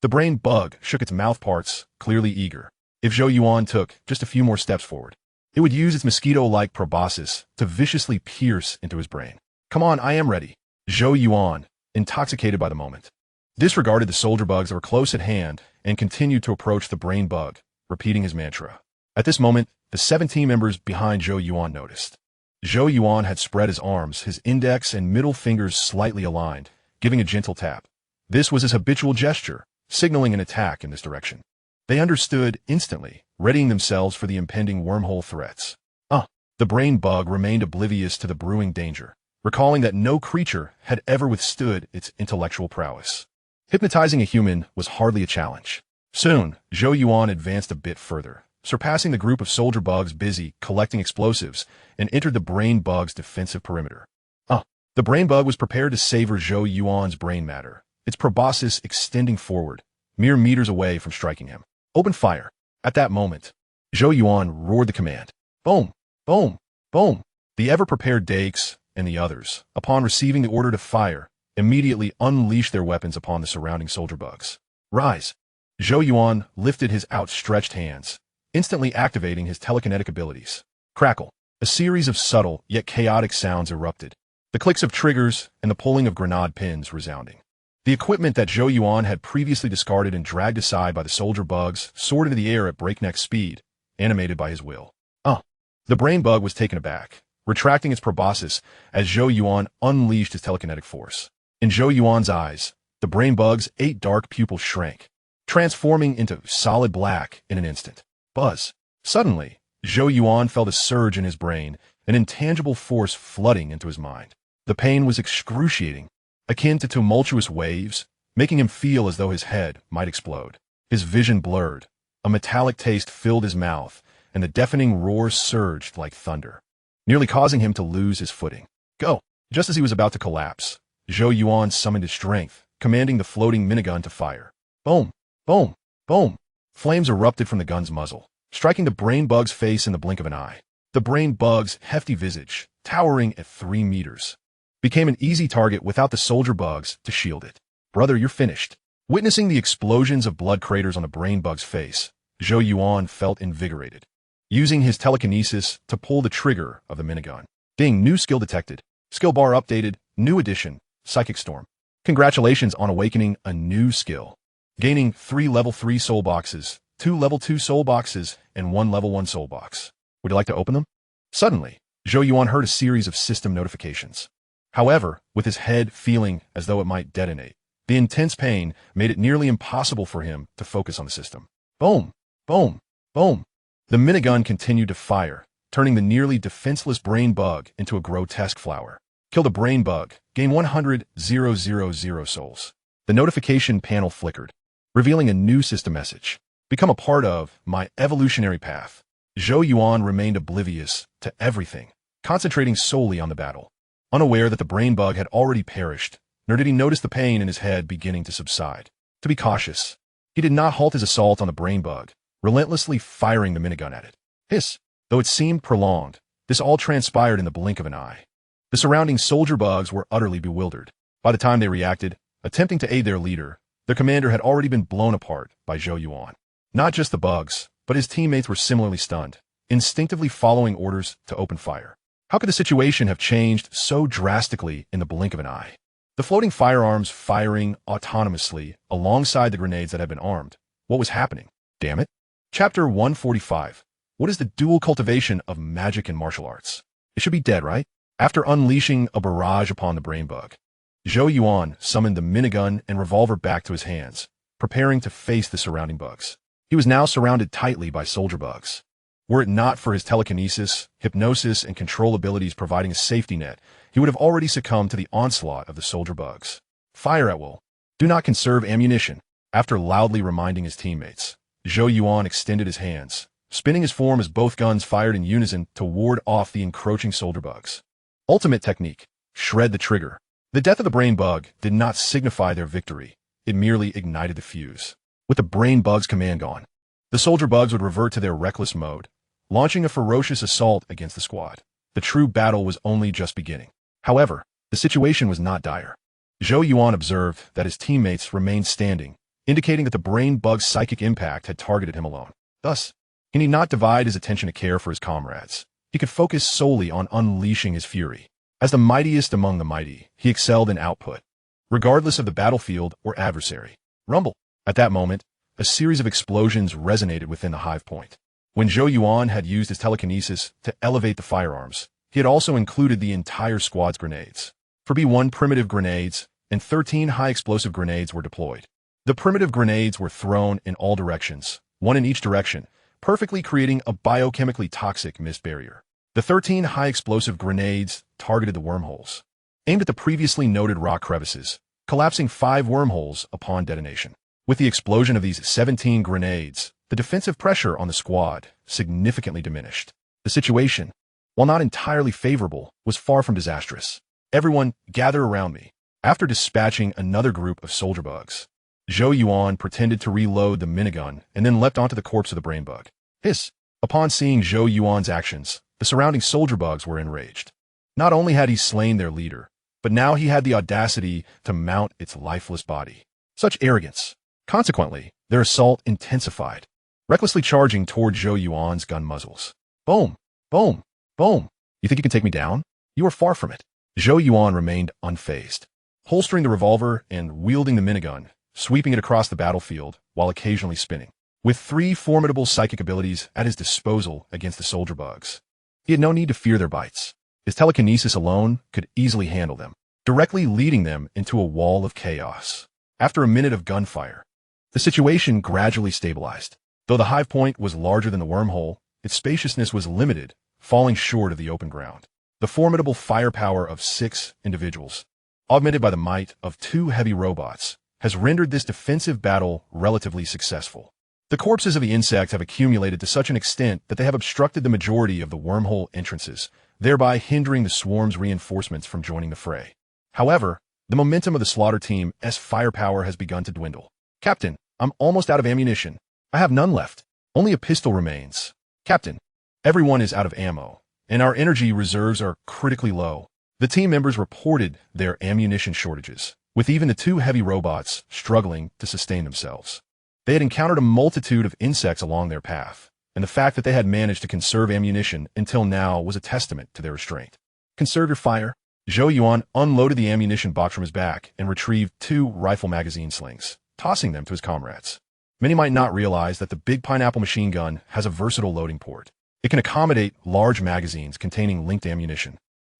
The brain bug shook its mouth parts, clearly eager. If Zhou Yuan took just a few more steps forward, it would use its mosquito-like proboscis to viciously pierce into his brain. "Come on, I am ready." Zhou Yuan, intoxicated by the moment, disregarded the soldier bugs that were close at hand and continued to approach the brain bug, repeating his mantra. At this moment, the 17 members behind Zhou Yuan noticed. Zhou Yuan had spread his arms, his index and middle fingers slightly aligned, giving a gentle tap. This was his habitual gesture, signaling an attack in this direction. They understood instantly, readying themselves for the impending wormhole threats. The brain bug remained oblivious to the brewing danger, recalling that no creature had ever withstood its intellectual prowess. Hypnotizing a human was hardly a challenge. Soon, Zhou Yuan advanced a bit further, surpassing the group of soldier bugs busy collecting explosives, and entered the brain bug's defensive perimeter. The brain bug was prepared to savor Zhou Yuan's brain matter, its proboscis extending forward, mere meters away from striking him. "Open fire." At that moment, Zhou Yuan roared the command. Boom! Boom! Boom! The ever-prepared Dakes and the others, upon receiving the order to fire, immediately unleashed their weapons upon the surrounding soldier bugs. "Rise!" Zhou Yuan lifted his outstretched hands, instantly activating his telekinetic abilities. Crackle! A series of subtle yet chaotic sounds erupted, the clicks of triggers and the pulling of grenade pins resounding. The equipment that Zhou Yuan had previously discarded and dragged aside by the soldier bugs soared into the air at breakneck speed, animated by his will. The brain bug was taken aback, retracting its proboscis as Zhou Yuan unleashed his telekinetic force. In Zhou Yuan's eyes, the brain bug's 8 dark pupils shrank, transforming into solid black in an instant. Buzz! Suddenly, Zhou Yuan felt a surge in his brain, an intangible force flooding into his mind. The pain was excruciating, akin to tumultuous waves, making him feel as though his head might explode. His vision blurred, a metallic taste filled his mouth, and the deafening roar surged like thunder, nearly causing him to lose his footing. Go! Just as he was about to collapse, Zhou Yuan summoned his strength, commanding the floating minigun to fire. Boom! Boom! Boom! Flames erupted from the gun's muzzle, striking the brain bug's face in the blink of an eye. The brain bug's hefty visage, towering at 3 meters, became an easy target without the soldier bugs to shield it. "Brother, you're finished." Witnessing the explosions of blood craters on the brain bug's face, Zhou Yuan felt invigorated, using his telekinesis to pull the trigger of the minigun. Ding, new skill detected. Skill bar updated, new addition, Psychic Storm. Congratulations on awakening a new skill. Gaining 3 level 3 soul boxes, 2 level 2 soul boxes, and 1 level 1 soul box. Would you like to open them? Suddenly, Zhou Yuan heard a series of system notifications. However, with his head feeling as though it might detonate, the intense pain made it nearly impossible for him to focus on the system. Boom! Boom! Boom! The minigun continued to fire, turning the nearly defenseless brain bug into a grotesque flower. Kill the brain bug. Gain 100,000 souls. The notification panel flickered, revealing a new system message. Become a part of my evolutionary path. Zhou Yuan remained oblivious to everything, concentrating solely on the battle. Unaware that the brain bug had already perished, nor did he notice the pain in his head beginning to subside. To be cautious, he did not halt his assault on the brain bug, relentlessly firing the minigun at it. Hiss! Though it seemed prolonged, this all transpired in the blink of an eye. The surrounding soldier bugs were utterly bewildered. By the time they reacted, attempting to aid their leader, their commander had already been blown apart by Zhou Yuan. Not just the bugs, but his teammates were similarly stunned, instinctively following orders to open fire. How could the situation have changed so drastically in the blink of an eye? The floating firearms firing autonomously alongside the grenades that had been armed. What was happening? Damn it. Chapter 145. What is the dual cultivation of magic and martial arts? It should be dead, right? After unleashing a barrage upon the brain bug, Zhou Yuan summoned the minigun and revolver back to his hands, preparing to face the surrounding bugs. He was now surrounded tightly by soldier bugs. Were it not for his telekinesis, hypnosis, and control abilities providing a safety net, he would have already succumbed to the onslaught of the soldier bugs. Fire at will. Do not conserve ammunition. After loudly reminding his teammates, Zhou Yuan extended his hands, spinning his form as both guns fired in unison to ward off the encroaching soldier bugs. Ultimate technique. Shred the trigger. The death of the brain bug did not signify their victory. It merely ignited the fuse. With the brain bug's command gone, the soldier bugs would revert to their reckless mode, launching a ferocious assault against the squad. The true battle was only just beginning. However, the situation was not dire. Zhou Yuan observed that his teammates remained standing, indicating that the brain bug's psychic impact had targeted him alone. Thus, he need not divide his attention to care for his comrades. He could focus solely on unleashing his fury. As the mightiest among the mighty, he excelled in output, regardless of the battlefield or adversary. Rumble. At that moment, a series of explosions resonated within the hive point. When Zhou Yuan had used his telekinesis to elevate the firearms, he had also included the entire squad's grenades. For B1 primitive grenades and 13 high-explosive grenades were deployed. The primitive grenades were thrown in all directions, one in each direction, perfectly creating a biochemically toxic mist barrier. The 13 high-explosive grenades targeted the wormholes, aimed at the previously noted rock crevices, collapsing 5 wormholes upon detonation. With the explosion of these 17 grenades, the defensive pressure on the squad significantly diminished. The situation, while not entirely favorable, was far from disastrous. Everyone, gather around me. After dispatching another group of soldier bugs, Zhou Yuan pretended to reload the minigun and then leapt onto the corpse of the brain bug. Hiss! Upon seeing Zhou Yuan's actions, the surrounding soldier bugs were enraged. Not only had he slain their leader, but now he had the audacity to mount its lifeless body. Such arrogance. Consequently, their assault intensified, recklessly charging toward Zhou Yuan's gun muzzles. Boom! Boom! Boom! You think you can take me down? You are far from it. Zhou Yuan remained unfazed, holstering the revolver and wielding the minigun, sweeping it across the battlefield while occasionally spinning. With 3 formidable psychic abilities at his disposal against the soldier bugs, he had no need to fear their bites. His telekinesis alone could easily handle them, directly leading them into a wall of chaos. After a minute of gunfire, the situation gradually stabilized. Though the hive point was larger than the wormhole, its spaciousness was limited, falling short of the open ground. The formidable firepower of 6 individuals, augmented by the might of 2 heavy robots, has rendered this defensive battle relatively successful. The corpses of the insects have accumulated to such an extent that they have obstructed the majority of the wormhole entrances, thereby hindering the swarm's reinforcements from joining the fray. However, the momentum of the slaughter team's firepower has begun to dwindle. Captain, I'm almost out of ammunition. I have none left. Only a pistol remains. Captain, everyone is out of ammo, and our energy reserves are critically low. The team members reported their ammunition shortages, with even the 2 heavy robots struggling to sustain themselves. They had encountered a multitude of insects along their path, and the fact that they had managed to conserve ammunition until now was a testament to their restraint. Conserve your fire. Zhou Yuan unloaded the ammunition box from his back and retrieved 2 rifle magazine slings, tossing them to his comrades. Many might not realize that the Big Pineapple machine gun has a versatile loading port. It can accommodate large magazines containing linked ammunition,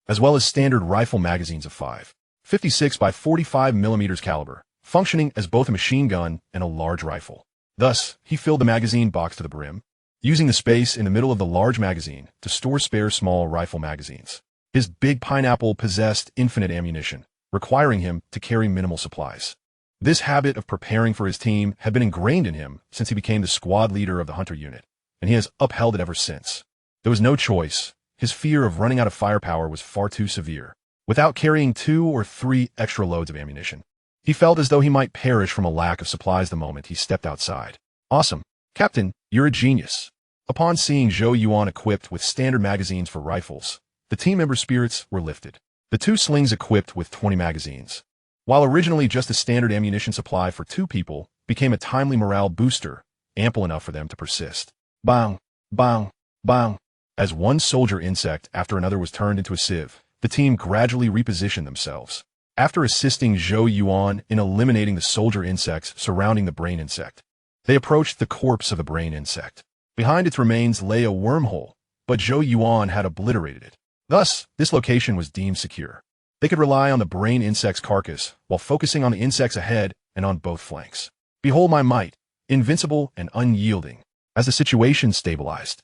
as well as standard rifle magazines of 5.56 by 45 mm caliber, functioning as both a machine gun and a large rifle. Thus, he filled the magazine box to the brim, using the space in the middle of the large magazine to store spare small rifle magazines. His Big Pineapple possessed infinite ammunition, requiring him to carry minimal supplies. This habit of preparing for his team had been ingrained in him since he became the squad leader of the Hunter unit, and he has upheld it ever since. There was no choice. His fear of running out of firepower was far too severe. Without carrying 2 or 3 extra loads of ammunition, he felt as though he might perish from a lack of supplies the moment he stepped outside. Awesome. Captain, you're a genius. Upon seeing Zhou Yuan equipped with standard magazines for rifles, the team members' spirits were lifted. The 2 slings equipped with 20 magazines, while originally just a standard ammunition supply for 2 people, became a timely morale booster, ample enough for them to persist. Bang, bang, bang. As one soldier insect after another was turned into a sieve, the team gradually repositioned themselves. After assisting Zhou Yuan in eliminating the soldier insects surrounding the brain insect, they approached the corpse of the brain insect. Behind its remains lay a wormhole, but Zhou Yuan had obliterated it. Thus, this location was deemed secure. They could rely on the brain insect's carcass while focusing on the insects ahead and on both flanks. Behold my might, invincible and unyielding. As the situation stabilized,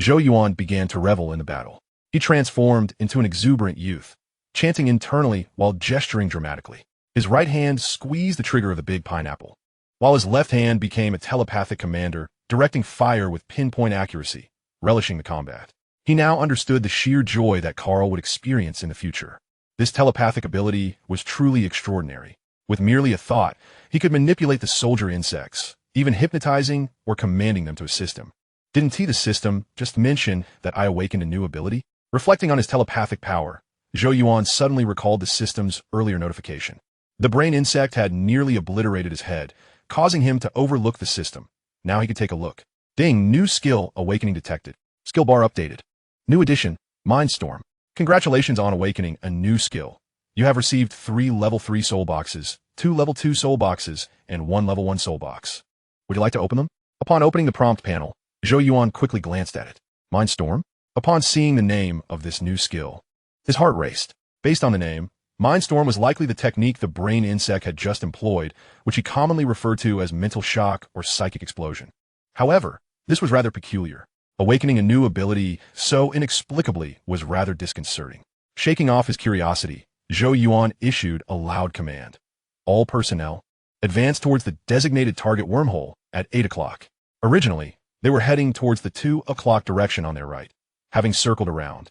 Zhou Yuan began to revel in the battle. He transformed into an exuberant youth, chanting internally while gesturing dramatically. His right hand squeezed the trigger of the big pineapple, while his left hand became a telepathic commander, directing fire with pinpoint accuracy, relishing the combat. He now understood the sheer joy that Carl would experience in the future. This telepathic ability was truly extraordinary. With merely a thought, he could manipulate the soldier insects, even hypnotizing or commanding them to assist him. Didn't he, the system, just mention that I awakened a new ability? Reflecting on his telepathic power, Zhou Yuan suddenly recalled the system's earlier notification. The brain insect had nearly obliterated his head, causing him to overlook the system. Now he could take a look. Ding, new skill, awakening detected. Skill bar updated. New addition, Mindstorm. Congratulations on awakening a new skill. You have received 3 level 3 soul boxes, 2 level 2 soul boxes, and 1 level 1 soul box. Would you like to open them? Upon opening the prompt panel, Zhou Yuan quickly glanced at it. Mindstorm? Upon seeing the name of this new skill, his heart raced. Based on the name, Mindstorm was likely the technique the brain insect had just employed, which he commonly referred to as mental shock or psychic explosion. However, this was rather peculiar. Awakening a new ability so inexplicably was rather disconcerting. Shaking off his curiosity, Zhou Yuan issued a loud command. All personnel, advance towards the designated target wormhole at 8 o'clock. Originally, they were heading towards the 2 o'clock direction on their right, having circled around.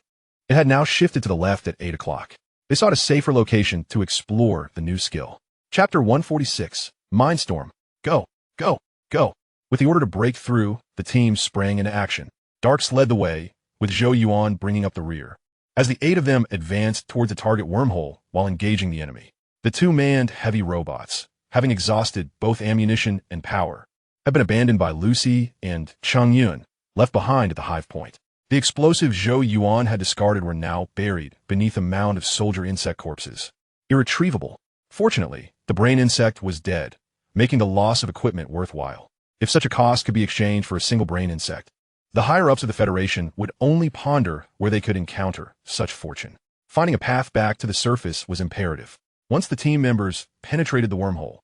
It had now shifted to the left at 8 o'clock. They sought a safer location to explore the new skill. Chapter 146, Mindstorm. Go, go, go. With the order to break through, the team sprang into action. Darks led the way, with Zhou Yuan bringing up the rear. As the 8 of them advanced towards the target wormhole while engaging the enemy, the 2 manned heavy robots, having exhausted both ammunition and power, had been abandoned by Lucy and Chongyun, left behind at the hive point. The explosives Zhou Yuan had discarded were now buried beneath a mound of soldier insect corpses. Irretrievable. Fortunately, the brain insect was dead, making the loss of equipment worthwhile. If such a cost could be exchanged for a single brain insect, the higher-ups of the Federation would only ponder where they could encounter such fortune. Finding a path back to the surface was imperative. Once the team members penetrated the wormhole,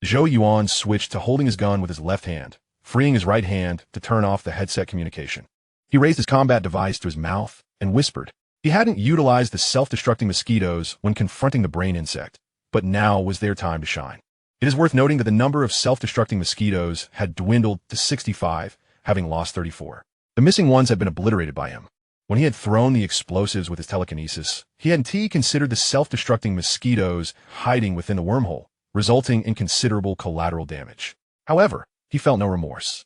Zhou Yuan switched to holding his gun with his left hand, freeing his right hand to turn off the headset communication. He raised his combat device to his mouth and whispered. He hadn't utilized the self-destructing mosquitoes when confronting the brain insect, but now was their time to shine. It is worth noting that the number of self-destructing mosquitoes had dwindled to 65, having lost 34. The missing ones had been obliterated by him. When he had thrown the explosives with his telekinesis, he had considered the self-destructing mosquitoes hiding within the wormhole, resulting in considerable collateral damage. However, he felt no remorse.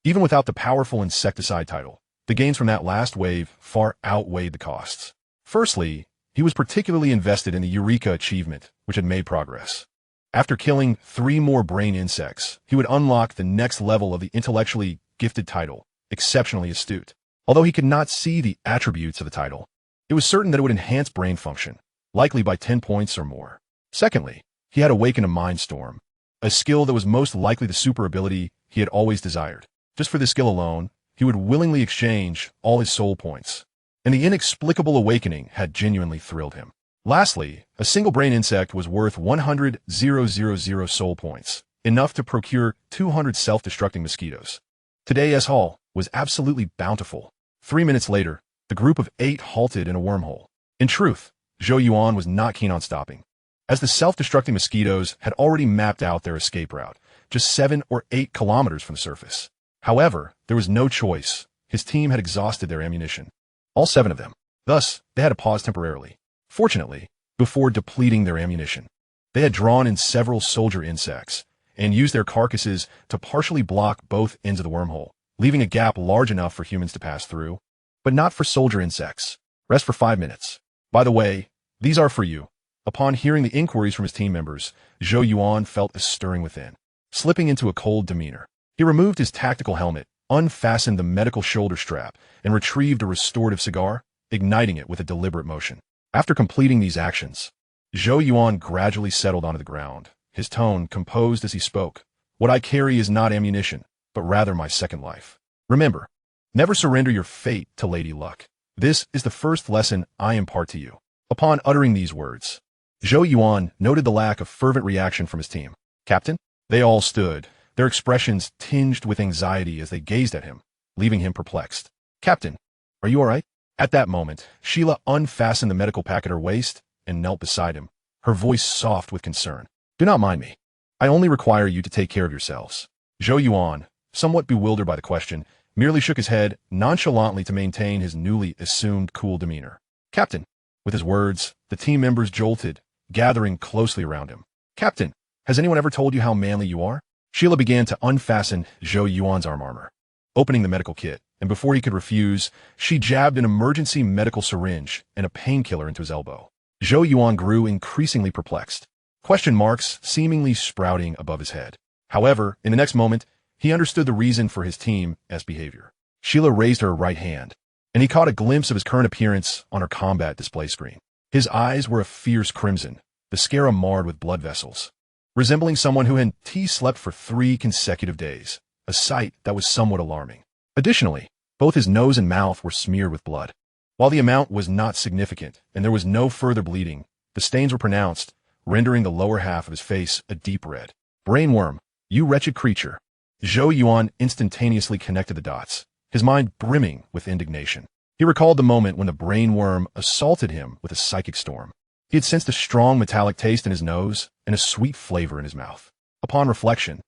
Even without the powerful insecticide title, the gains from that last wave far outweighed the costs. Firstly, he was particularly invested in the Eureka achievement, which had made progress. After killing 3 more brain insects, he would unlock the next level of the intellectually gifted title, Exceptionally Astute. Although he could not see the attributes of the title, it was certain that it would enhance brain function, likely by 10 points or more. Secondly, he had awakened a Mindstorm, a skill that was most likely the super ability he had always desired. Just for this skill alone, he would willingly exchange all his soul points, and the inexplicable awakening had genuinely thrilled him. Lastly, a single brain insect was worth 100,000 soul points, enough to procure 200 self-destructing mosquitoes. Today's haul was absolutely bountiful. 3 minutes later, the group of 8 halted in a wormhole. In truth, Zhou Yuan was not keen on stopping. as the self-destructing mosquitoes had already mapped out their escape route, just 7 or 8 kilometers from the surface. However, there was no choice. His team had exhausted their ammunition. All 7 of them. Thus, they had to pause temporarily. Fortunately, before depleting their ammunition, they had drawn in several soldier insects and used their carcasses to partially block both ends of the wormhole, leaving a gap large enough for humans to pass through, but not for soldier insects. Rest for 5 minutes. By the way, these are for you. Upon hearing the inquiries from his team members, Zhou Yuan felt a stirring within, slipping into a cold demeanor. He removed his tactical helmet, unfastened the medical shoulder strap, and retrieved a restorative cigar, igniting it with a deliberate motion. After completing these actions, Zhou Yuan gradually settled onto the ground, his tone composed as he spoke. What I carry is not ammunition, but rather my second life. Remember, never surrender your fate to Lady Luck. This is the first lesson I impart to you. Upon uttering these words, Zhou Yuan noted the lack of fervent reaction from his team. Captain? They all stood, their expressions tinged with anxiety as they gazed at him, leaving him perplexed. Captain, are you all right? At that moment, Sheila unfastened the medical pack at her waist and knelt beside him, her voice soft with concern. Do not mind me. I only require you to take care of yourselves. Zhou Yuan, somewhat bewildered by the question, merely shook his head nonchalantly to maintain his newly assumed cool demeanor. Captain. With his words, the team members jolted, gathering closely around him. Captain, has anyone ever told you how manly you are? Sheila began to unfasten Zhou Yuan's armor, opening the medical kit, and before he could refuse, she jabbed an emergency medical syringe and a painkiller into his elbow. Zhou Yuan grew increasingly perplexed, question marks seemingly sprouting above his head. However, in the next moment, he understood the reason for his team's behavior. Sheila raised her right hand, and he caught a glimpse of his current appearance on her combat display screen. His eyes were a fierce crimson, the scara marred with blood vessels, resembling someone who had slept for 3 consecutive days, a sight that was somewhat alarming. Additionally, both his nose and mouth were smeared with blood. While the amount was not significant and there was no further bleeding, the stains were pronounced, rendering the lower half of his face a deep red. Brainworm, you wretched creature. Zhou Yuan instantaneously connected the dots, his mind brimming with indignation. He recalled the moment when the brainworm assaulted him with a psychic storm. He had sensed a strong metallic taste in his nose and a sweet flavor in his mouth. Upon reflection,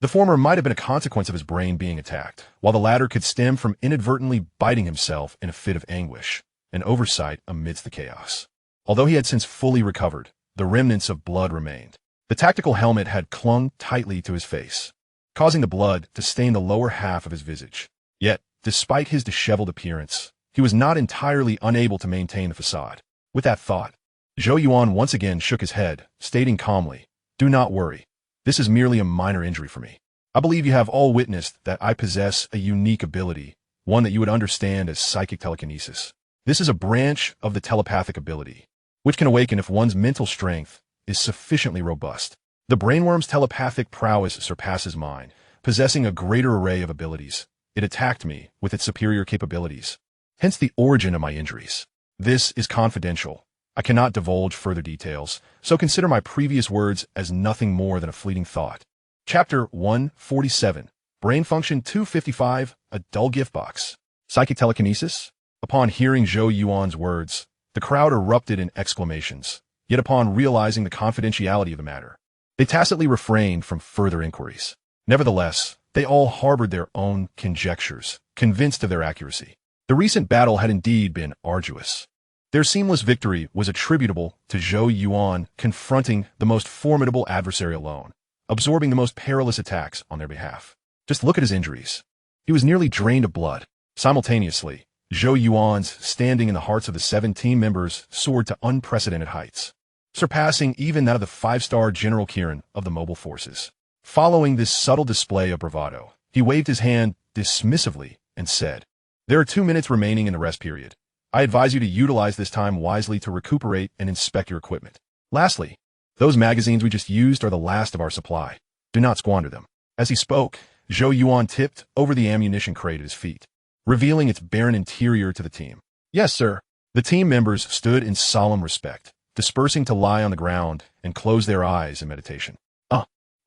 the former might have been a consequence of his brain being attacked, while the latter could stem from inadvertently biting himself in a fit of anguish, an oversight amidst the chaos. Although he had since fully recovered, the remnants of blood remained. The tactical helmet had clung tightly to his face, causing the blood to stain the lower half of his visage. Yet, despite his disheveled appearance, he was not entirely unable to maintain the facade. With that thought, Zhou Yuan once again shook his head, stating calmly, Do not worry. This is merely a minor injury for me. I believe you have all witnessed that I possess a unique ability, one that you would understand as psychic telekinesis. This is a branch of the telepathic ability, which can awaken if one's mental strength is sufficiently robust. The brainworm's telepathic prowess surpasses mine, possessing a greater array of abilities. It attacked me with its superior capabilities, hence the origin of my injuries. This is confidential. I cannot divulge further details, so consider my previous words as nothing more than a fleeting thought. Chapter 147, Brain Function 255, A Dull Gift Box. Psychic Telekinesis? Upon hearing Zhou Yuan's words, the crowd erupted in exclamations, yet upon realizing the confidentiality of the matter, they tacitly refrained from further inquiries. Nevertheless, they all harbored their own conjectures, convinced of their accuracy. The recent battle had indeed been arduous. Their seamless victory was attributable to Zhou Yuan confronting the most formidable adversary alone, absorbing the most perilous attacks on their behalf. Just look at his injuries. He was nearly drained of blood. Simultaneously, Zhou Yuan's standing in the hearts of the 7 team members soared to unprecedented heights, surpassing even that of the 5-star General Kiran of the mobile forces. Following this subtle display of bravado, he waved his hand dismissively and said, There are 2 minutes remaining in the rest period. I advise you to utilize this time wisely to recuperate and inspect your equipment. Lastly, those magazines we just used are the last of our supply. Do not squander them. As he spoke, Zhou Yuan tipped over the ammunition crate at his feet, revealing its barren interior to the team. Yes, sir. The team members stood in solemn respect, dispersing to lie on the ground and close their eyes in meditation.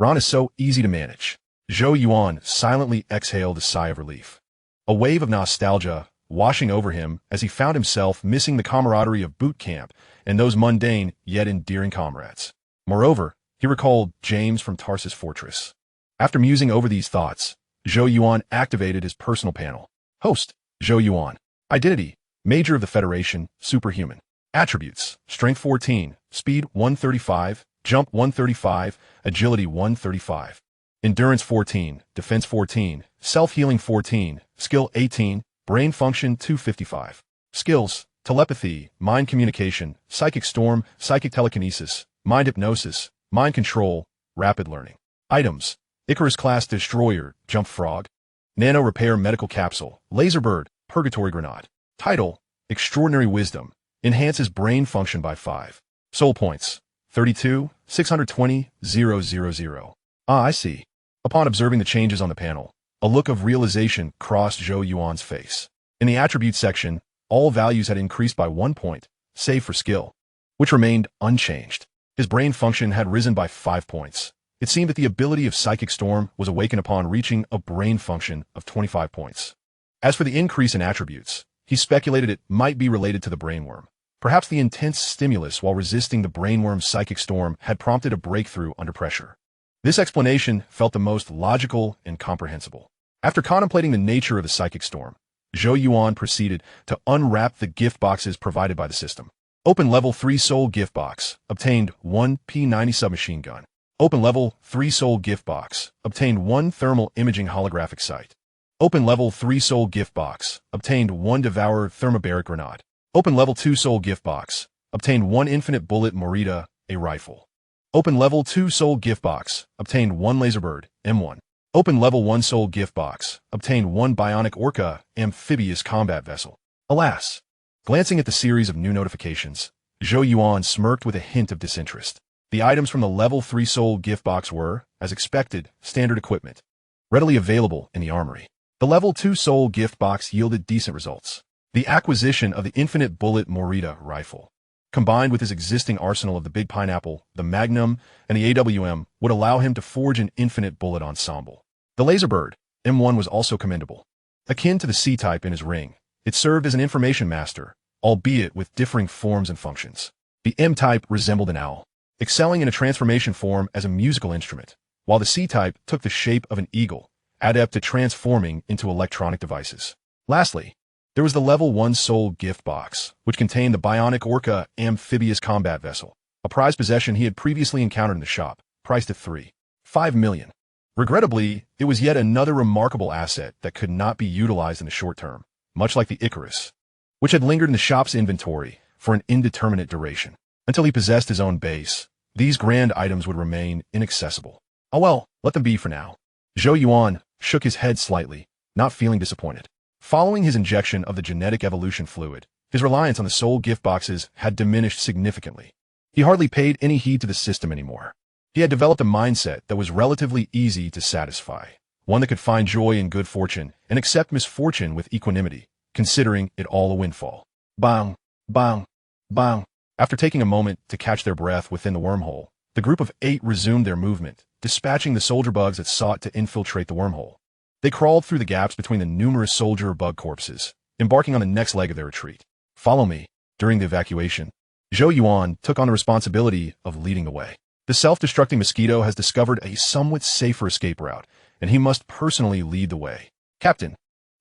Ron is so easy to manage. Zhou Yuan silently exhaled a sigh of relief, a wave of nostalgia washing over him as he found himself missing the camaraderie of boot camp and those mundane yet endearing comrades. Moreover, he recalled James from Tarsus Fortress. After musing over these thoughts, Zhou Yuan activated his personal panel. Host, Zhou Yuan. Identity, Major of the Federation, Superhuman. Attributes, Strength 14, Speed 135, Jump 135, Agility 135. Endurance 14, Defense 14, Self-Healing 14, Skill 18, Brain Function 255. Skills, Telepathy, Mind Communication, Psychic Storm, Psychic Telekinesis, Mind Hypnosis, Mind Control, Rapid Learning. Items, Icarus-class Destroyer, Jump Frog. Nano Repair Medical Capsule, Laser Bird, Purgatory Grenade. Title, Extraordinary Wisdom, enhances brain function by 5. Soul Points, 32, 620, 000. Ah, I see. Upon observing the changes on the panel, a look of realization crossed Zhou Yuan's face. In the attributes section, all values had increased by 1 point, save for skill, which remained unchanged. His brain function had risen by 5 points. It seemed that the ability of Psychic Storm was awakened upon reaching a brain function of 25 points. As for the increase in attributes, he speculated it might be related to the brainworm. Perhaps the intense stimulus while resisting the brainworm's Psychic Storm had prompted a breakthrough under pressure. This explanation felt the most logical and comprehensible. After contemplating the nature of the Psychic Storm, Zhou Yuan proceeded to unwrap the gift boxes provided by the system. Open Level 3 Soul Gift Box, obtained 1 P90 submachine gun. Open Level 3 Soul Gift Box, obtained 1 Thermal Imaging Holographic Sight. Open Level 3 Soul Gift Box, obtained 1 Devourer Thermobaric Grenade. Open Level 2 Soul Gift Box, obtained 1 Infinite Bullet Morita, a rifle. Open Level 2 Soul Gift Box, obtained 1 Laserbird, M1. Open Level 1 Soul Gift Box, obtained 1 Bionic Orca, amphibious combat vessel. Alas! Glancing at the series of new notifications, Zhou Yuan smirked with a hint of disinterest. The items from the Level 3 Soul Gift Box were, as expected, standard equipment, readily available in the armory. The Level 2 Soul Gift Box yielded decent results. The acquisition of the Infinite Bullet Morita rifle, combined with his existing arsenal of the Big Pineapple, the Magnum, and the AWM, would allow him to forge an infinite bullet ensemble. The Laserbird, M1, was also commendable. Akin to the C-type in his ring, it served as an information master, albeit with differing forms and functions. The M-type resembled an owl, excelling in a transformation form as a musical instrument, while the C-type took the shape of an eagle, adept at transforming into electronic devices. Lastly, there was the Level 1 Soul Gift Box, which contained the Bionic Orca amphibious combat vessel, a prized possession he had previously encountered in the shop, priced at $3.5 million. Regrettably, it was yet another remarkable asset that could not be utilized in the short term, much like the Icarus, which had lingered in the shop's inventory for an indeterminate duration. Until he possessed his own base, these grand items would remain inaccessible. Oh well, let them be for now. Zhou Yuan shook his head slightly, not feeling disappointed. Following his injection of the genetic evolution fluid, his reliance on the soul gift boxes had diminished significantly. He hardly paid any heed to the system anymore. He had developed a mindset that was relatively easy to satisfy, one that could find joy in good fortune and accept misfortune with equanimity, considering it all a windfall. Bang, bang, bang. After taking a moment to catch their breath within the wormhole, the group of 8 resumed their movement, dispatching the soldier bugs that sought to infiltrate the wormhole. They crawled through the gaps between the numerous soldier bug corpses, embarking on the next leg of their retreat. Follow me. During the evacuation, Zhou Yuan took on the responsibility of leading the way. The self-destructing mosquito has discovered a somewhat safer escape route, and he must personally lead the way. Captain,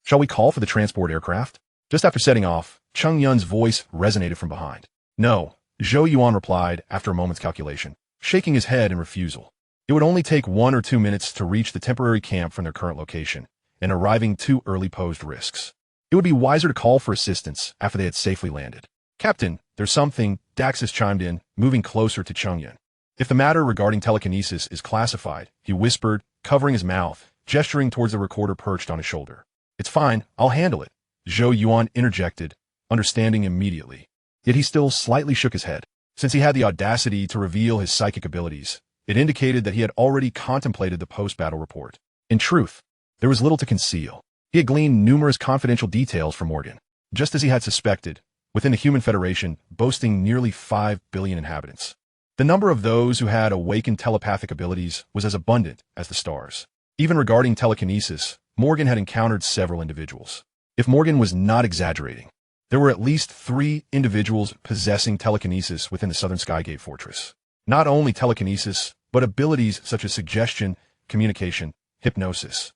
shall we call for the transport aircraft? Just after setting off, Cheng Yun's voice resonated from behind. No, Zhou Yuan replied after a moment's calculation, shaking his head in refusal. It would only take 1 or 2 minutes to reach the temporary camp from their current location, and arriving too early posed risks. It would be wiser to call for assistance after they had safely landed. Captain, there's something, Daxus chimed in, moving closer to Cheng Yun. If the matter regarding telekinesis is classified, he whispered, covering his mouth, gesturing towards the recorder perched on his shoulder. It's fine, I'll handle it, Zhou Yuan interjected, understanding immediately. Yet he still slightly shook his head. Since he had the audacity to reveal his psychic abilities, it indicated that he had already contemplated the post-battle report. In truth, there was little to conceal. He had gleaned numerous confidential details from Morgan, just as he had suspected, within the Human Federation, boasting nearly 5 billion inhabitants. The number of those who had awakened telepathic abilities was as abundant as the stars. Even regarding telekinesis, Morgan had encountered several individuals. If Morgan was not exaggerating, there were at least 3 individuals possessing telekinesis within the Southern Skygate Fortress. Not only telekinesis, but abilities such as suggestion, communication, hypnosis,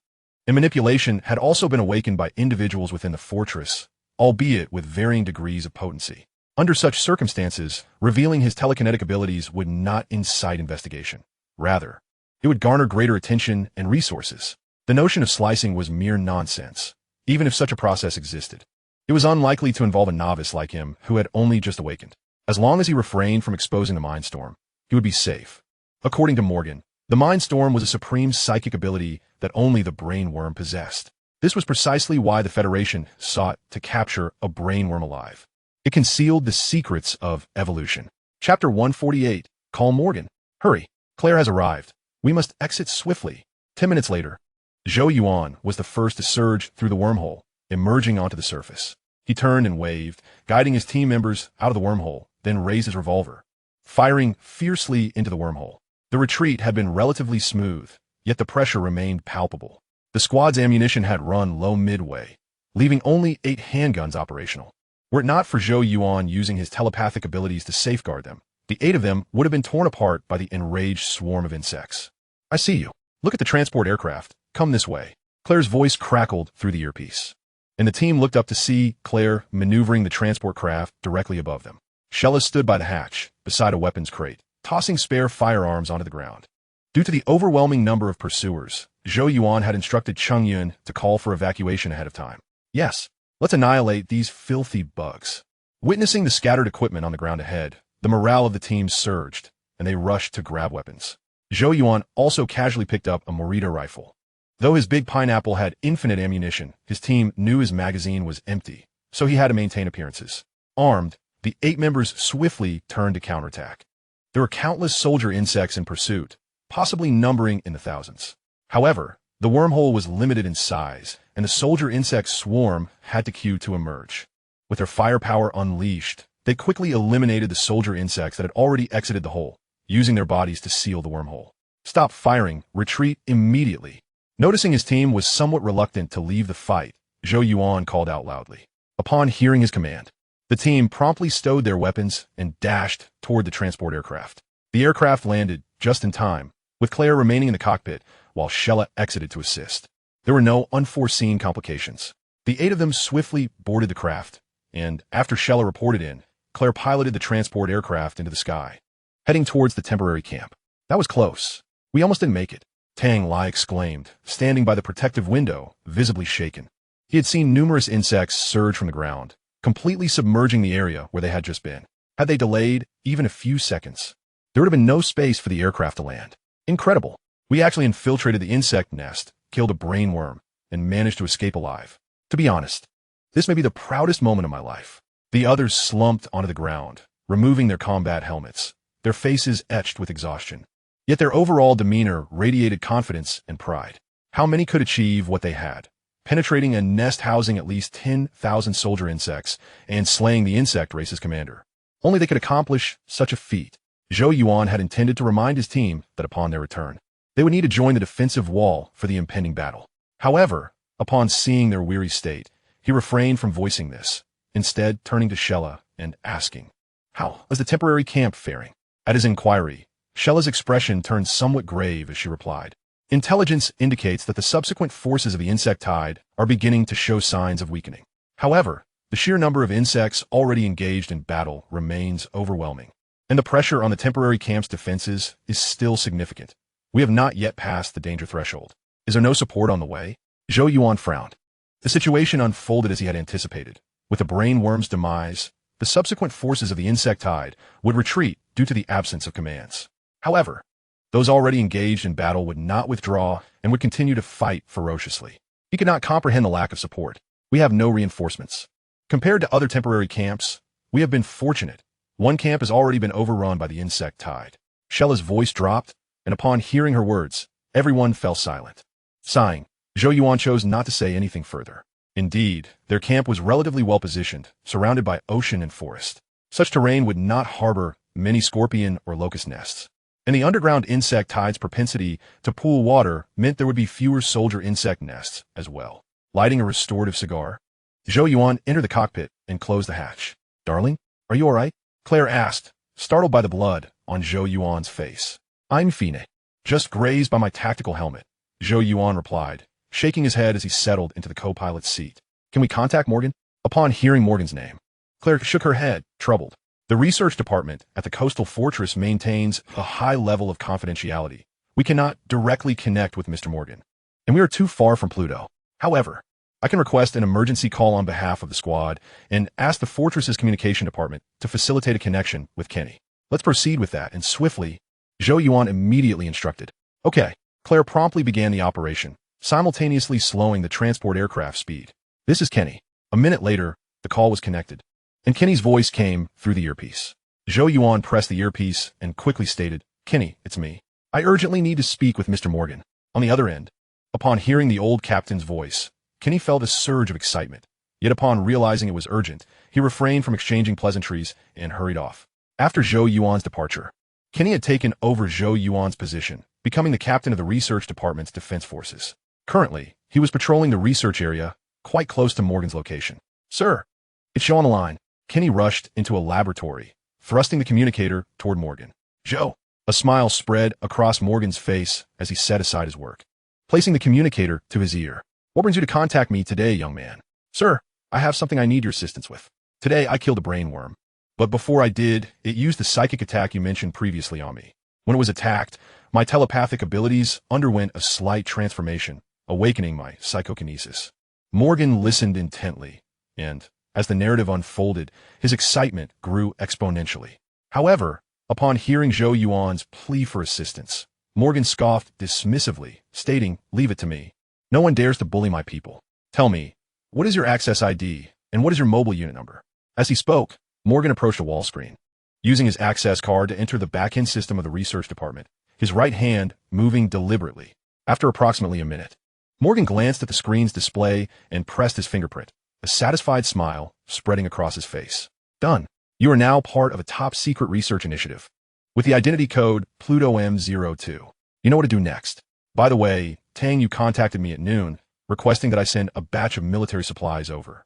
and manipulation had also been awakened by individuals within the fortress, albeit with varying degrees of potency. Under such circumstances, revealing his telekinetic abilities would not incite investigation. Rather, it would garner greater attention and resources. The notion of slicing was mere nonsense, even if such a process existed. It was unlikely to involve a novice like him who had only just awakened. As long as he refrained from exposing the Mind Storm, he would be safe. According to Morgan, the Mind Storm was a supreme psychic ability that only the brainworm possessed. This was precisely why the Federation sought to capture a brainworm alive. It concealed the secrets of evolution. Chapter 148. Call Morgan. Hurry. Claire has arrived. We must exit swiftly. 10 minutes later, Zhou Yuan was the first to surge through the wormhole, emerging onto the surface. He turned and waved, guiding his team members out of the wormhole, then raised his revolver, firing fiercely into the wormhole. The retreat had been relatively smooth, yet the pressure remained palpable. The squad's ammunition had run low midway, leaving only 8 handguns operational. Were it not for Zhou Yuan using his telepathic abilities to safeguard them, the 8 of them would have been torn apart by the enraged swarm of insects. I see you. Look at the transport aircraft. Come this way. Claire's voice crackled through the earpiece, and the team looked up to see Claire maneuvering the transport craft directly above them. Shella stood by the hatch, beside a weapons crate, tossing spare firearms onto the ground. Due to the overwhelming number of pursuers, Zhou Yuan had instructed Cheng Yun to call for evacuation ahead of time. Yes, let's annihilate these filthy bugs. Witnessing the scattered equipment on the ground ahead, the morale of the team surged, and they rushed to grab weapons. Zhou Yuan also casually picked up a Morita rifle. Though his big pineapple had infinite ammunition, his team knew his magazine was empty, so he had to maintain appearances. Armed, the 8 members swiftly turned to counterattack. There were countless soldier insects in pursuit, possibly numbering in the thousands. However, the wormhole was limited in size, and the soldier insect swarm had to queue to emerge. With their firepower unleashed, they quickly eliminated the soldier insects that had already exited the hole, using their bodies to seal the wormhole. Stop firing, retreat immediately. Noticing his team was somewhat reluctant to leave the fight, Zhou Yuan called out loudly. Upon hearing his command, the team promptly stowed their weapons and dashed toward the transport aircraft. The aircraft landed just in time, with Claire remaining in the cockpit while Shella exited to assist. There were no unforeseen complications. The 8 of them swiftly boarded the craft, and after Shella reported in, Claire piloted the transport aircraft into the sky, heading towards the temporary camp. That was close. We almost didn't make it, Tang Lai exclaimed, standing by the protective window, visibly shaken. He had seen numerous insects surge from the ground, completely submerging the area where they had just been. Had they delayed even a few seconds, there would have been no space for the aircraft to land. Incredible. We actually infiltrated the insect nest, killed a brainworm, and managed to escape alive. To be honest, this may be the proudest moment of my life. The others slumped onto the ground, removing their combat helmets, their faces etched with exhaustion. Yet their overall demeanor radiated confidence and pride. How many could achieve what they had, penetrating a nest housing at least 10,000 soldier insects and slaying the insect race's commander? Only they could accomplish such a feat. Zhou Yuan had intended to remind his team that upon their return, they would need to join the defensive wall for the impending battle. However, upon seeing their weary state, he refrained from voicing this, instead turning to Shella and asking, "How is the temporary camp faring?" At his inquiry, Shella's expression turned somewhat grave as she replied, "Intelligence indicates that the subsequent forces of the insect tide are beginning to show signs of weakening. However, the sheer number of insects already engaged in battle remains overwhelming, and the pressure on the temporary camp's defenses is still significant. We have not yet passed the danger threshold. Is there no support on the way?" Zhou Yuan frowned. The situation unfolded as he had anticipated. With the brainworm's demise, the subsequent forces of the insect tide would retreat due to the absence of commands. However, those already engaged in battle would not withdraw and would continue to fight ferociously. He could not comprehend the lack of support. We have no reinforcements. Compared to other temporary camps, we have been fortunate. One camp has already been overrun by the insect tide. Shella's voice dropped, and upon hearing her words, everyone fell silent. Sighing, Zhou Yuan chose not to say anything further. Indeed, their camp was relatively well positioned, surrounded by ocean and forest. Such terrain would not harbor many scorpion or locust nests. And the underground insect tide's propensity to pool water meant there would be fewer soldier insect nests as well. Lighting a restorative cigar, Zhou Yuan entered the cockpit and closed the hatch. "Darling, are you all right?" Claire asked, startled by the blood on Zhou Yuan's face. "I'm Fine. Just grazed by my tactical helmet," Zhou Yuan replied, shaking his head as he settled into the co-pilot's seat. "Can we contact Morgan?" Upon hearing Morgan's name, Claire shook her head, troubled. "The research department at the coastal fortress maintains a high level of confidentiality. We cannot directly connect with Mr. Morgan, and we are too far from Pluto. However, I can request an emergency call on behalf of the squad and ask the fortress's communication department to facilitate a connection with Kenny. Let's proceed with that, and swiftly," Zhou Yuan immediately instructed. "Okay." Claire promptly began the operation, simultaneously slowing the transport aircraft speed. "This is Kenny." A minute later, the call was connected, and Kenny's voice came through the earpiece. Zhou Yuan pressed the earpiece and quickly stated, "Kenny, it's me. I urgently need to speak with Mr. Morgan." On the other end, upon hearing the old captain's voice, Kenny felt a surge of excitement. Yet upon realizing it was urgent, he refrained from exchanging pleasantries and hurried off. After Zhou Yuan's departure, Kenny had taken over Zhou Yuan's position, becoming the captain of the research department's defense forces. Currently, he was patrolling the research area quite close to Morgan's location. "Sir, it's Zhou on the line." Kenny rushed into a laboratory, thrusting the communicator toward Morgan. "Zhou." A smile spread across Morgan's face as he set aside his work, placing the communicator to his ear. "What brings you to contact me today, young man?" "Sir, I have something I need your assistance with. Today I killed a brain worm. But before I did, it used the psychic attack you mentioned previously on me. When it was attacked, my telepathic abilities underwent a slight transformation, awakening my psychokinesis." Morgan listened intently, and, as the narrative unfolded, his excitement grew exponentially. However, upon hearing Zhou Yuan's plea for assistance, Morgan scoffed dismissively, stating, "Leave it to me. No one dares to bully my people. Tell me, what is your access ID, and what is your mobile unit number?" As he spoke, Morgan approached a wall screen, using his access card to enter the back-end system of the research department, his right hand moving deliberately. After approximately a minute, Morgan glanced at the screen's display and pressed his fingerprint, a satisfied smile spreading across his face. "Done. You are now part of a top-secret research initiative with the identity code Pluto M02. You know what to do next. By the way, Tang, you contacted me at noon, requesting that I send a batch of military supplies over.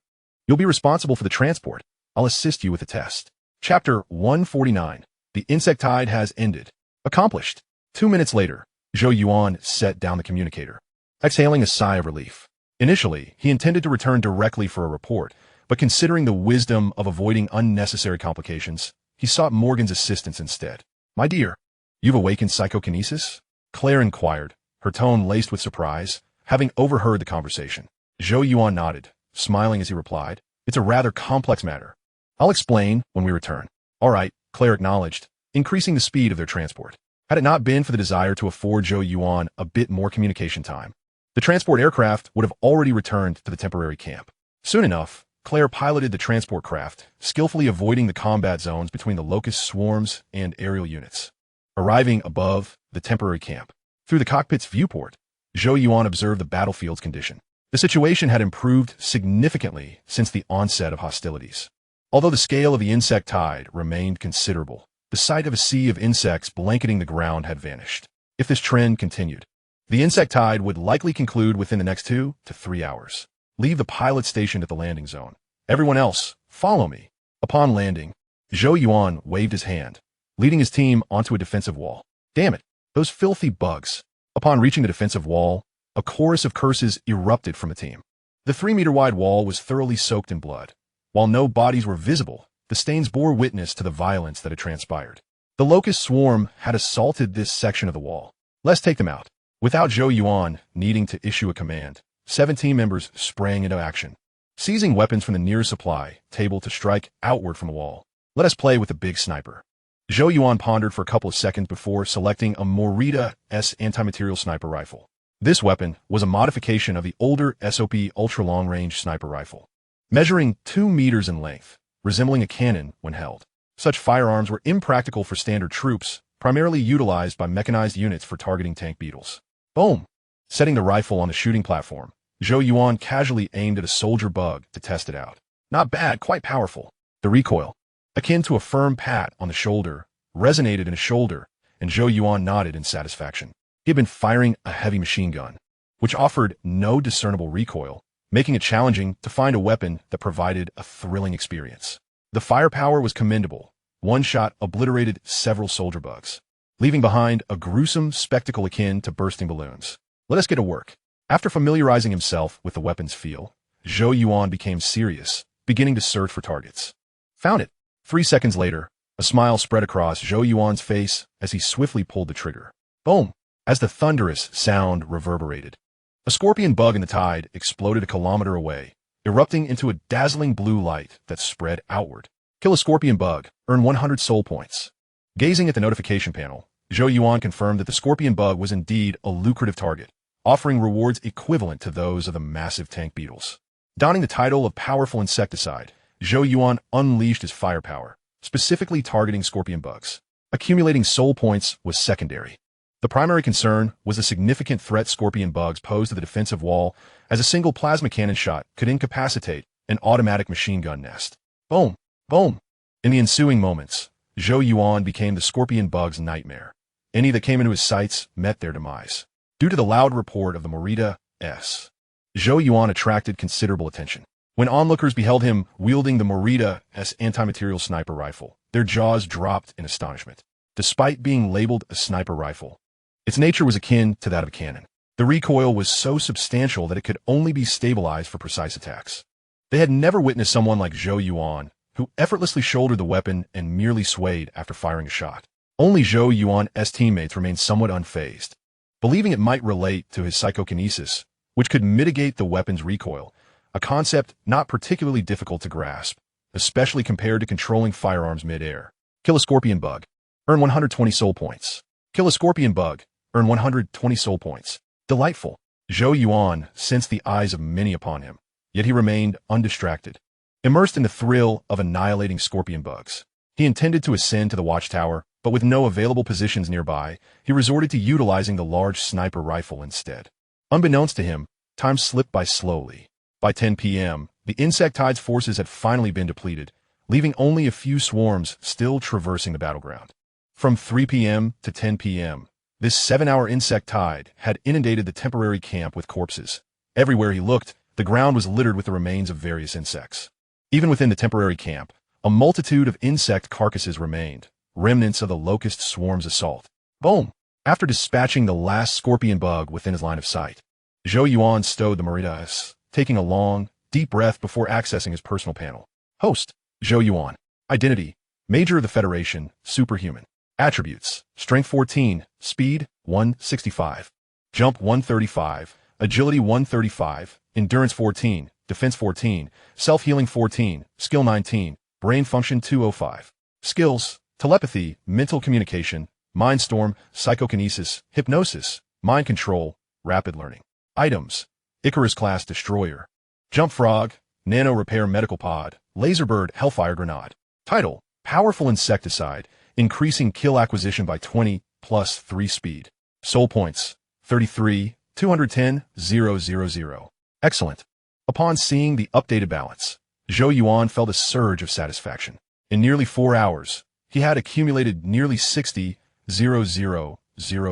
You'll be responsible for the transport. I'll assist you with the test." Chapter 149. The insect tide has ended. Accomplished. 2 minutes later, Zhou Yuan set down the communicator, exhaling a sigh of relief. Initially, he intended to return directly for a report, but considering the wisdom of avoiding unnecessary complications, he sought Morgan's assistance instead. "My dear, you've awakened psychokinesis?" Claire inquired, her tone laced with surprise, having overheard the conversation. Zhou Yuan nodded, smiling as he replied, "It's a rather complex matter. I'll explain when we return." "All right," Claire acknowledged, increasing the speed of their transport. Had it not been for the desire to afford Zhou Yuan a bit more communication time, the transport aircraft would have already returned to the temporary camp. Soon enough, Claire piloted the transport craft, skillfully avoiding the combat zones between the locust swarms and aerial units. Arriving above the temporary camp, through the cockpit's viewport, Zhou Yuan observed the battlefield's condition. The situation had improved significantly since the onset of hostilities. Although the scale of the insect tide remained considerable, the sight of a sea of insects blanketing the ground had vanished. If this trend continued, the insect tide would likely conclude within the next 2 to 3 hours. "Leave the pilot stationed at the landing zone. Everyone else, follow me." Upon landing, Zhou Yuan waved his hand, leading his team onto a defensive wall. "Damn it, those filthy bugs." Upon reaching the defensive wall, a chorus of curses erupted from the team. The 3-meter-wide wall was thoroughly soaked in blood. While no bodies were visible, the stains bore witness to the violence that had transpired. The locust swarm had assaulted this section of the wall. "Let's take them out." Without Zhou Yuan needing to issue a command, 7 team members sprang into action, seizing weapons from the nearest supply table to strike outward from the wall. "Let us play with the big sniper." Zhou Yuan pondered for a couple of seconds before selecting a Morita-S anti-material sniper rifle. This weapon was a modification of the older SOP ultra-long-range sniper rifle, measuring 2 meters in length, resembling a cannon when held. Such firearms were impractical for standard troops, primarily utilized by mechanized units for targeting tank beetles. Boom! Setting the rifle on the shooting platform, Zhou Yuan casually aimed at a soldier bug to test it out. Not bad, quite powerful. The recoil, akin to a firm pat on the shoulder, resonated in his shoulder, and Zhou Yuan nodded in satisfaction. He had been firing a heavy machine gun, which offered no discernible recoil, making it challenging to find a weapon that provided a thrilling experience. The firepower was commendable, one shot obliterated several soldier bugs, leaving behind a gruesome spectacle akin to bursting balloons. Let us get to work. After familiarizing himself with the weapon's feel, Zhou Yuan became serious, beginning to search for targets. Found it. 3 seconds later, a smile spread across Zhou Yuan's face as he swiftly pulled the trigger. Boom! As the thunderous sound reverberated, a scorpion bug in the tide exploded a kilometer away, erupting into a dazzling blue light that spread outward. Kill a scorpion bug, earn 100 soul points. Gazing at the notification panel, Zhou Yuan confirmed that the scorpion bug was indeed a lucrative target, offering rewards equivalent to those of the massive tank beetles. Donning the title of powerful insecticide, Zhou Yuan unleashed his firepower, specifically targeting scorpion bugs. Accumulating soul points was secondary. The primary concern was the significant threat scorpion bugs posed to the defensive wall, as a single plasma cannon shot could incapacitate an automatic machine gun nest. Boom! Boom! In the ensuing moments, Zhou Yuan became the scorpion bug's nightmare. Any that came into his sights met their demise. Due to the loud report of the Merida S, Zhou Yuan attracted considerable attention. When onlookers beheld him wielding the Merida S anti-material sniper rifle, their jaws dropped in astonishment. Despite being labeled a sniper rifle, its nature was akin to that of a cannon. The recoil was so substantial that it could only be stabilized for precise attacks. They had never witnessed someone like Zhou Yuan, who effortlessly shouldered the weapon and merely swayed after firing a shot. Only Zhou Yuan's teammates remained somewhat unfazed, believing it might relate to his psychokinesis, which could mitigate the weapon's recoil, a concept not particularly difficult to grasp, especially compared to controlling firearms mid-air. Kill a scorpion bug, earn 120 soul points. Kill a scorpion bug, earn 120 soul points. Delightful. Zhou Yuan sensed the eyes of many upon him, yet he remained undistracted, immersed in the thrill of annihilating scorpion bugs. He intended to ascend to the watchtower, but with no available positions nearby, he resorted to utilizing the large sniper rifle instead. Unbeknownst to him, time slipped by slowly. By 10 p.m., the insectide's forces had finally been depleted, leaving only a few swarms still traversing the battleground. From 3 p.m. to 10 p.m., this 7-hour insect tide had inundated the temporary camp with corpses. Everywhere he looked, the ground was littered with the remains of various insects. Even within the temporary camp, a multitude of insect carcasses remained, remnants of the locust swarm's assault. Boom! After dispatching the last scorpion bug within his line of sight, Zhou Yuan stowed the Merida S, taking a long, deep breath before accessing his personal panel. Host, Zhou Yuan. Identity, Major of the Federation, Superhuman. Attributes, Strength 14, Speed 165, Jump 135, Agility 135, Endurance 14, Defense 14, Self-Healing 14, Skill 19, Brain Function 205. Skills, Telepathy, Mental Communication, Mindstorm, Psychokinesis, Hypnosis, Mind Control, Rapid Learning. Items, Icarus-class Destroyer, Jump Frog, Nano Repair Medical Pod, Laserbird Hellfire Grenade. Title, Powerful Insecticide, increasing kill acquisition by 20 plus 3 speed. Soul points, 33, 210, 000. Excellent. Upon seeing the updated balance, Zhou Yuan felt a surge of satisfaction. In nearly 4 hours, he had accumulated nearly 60, 000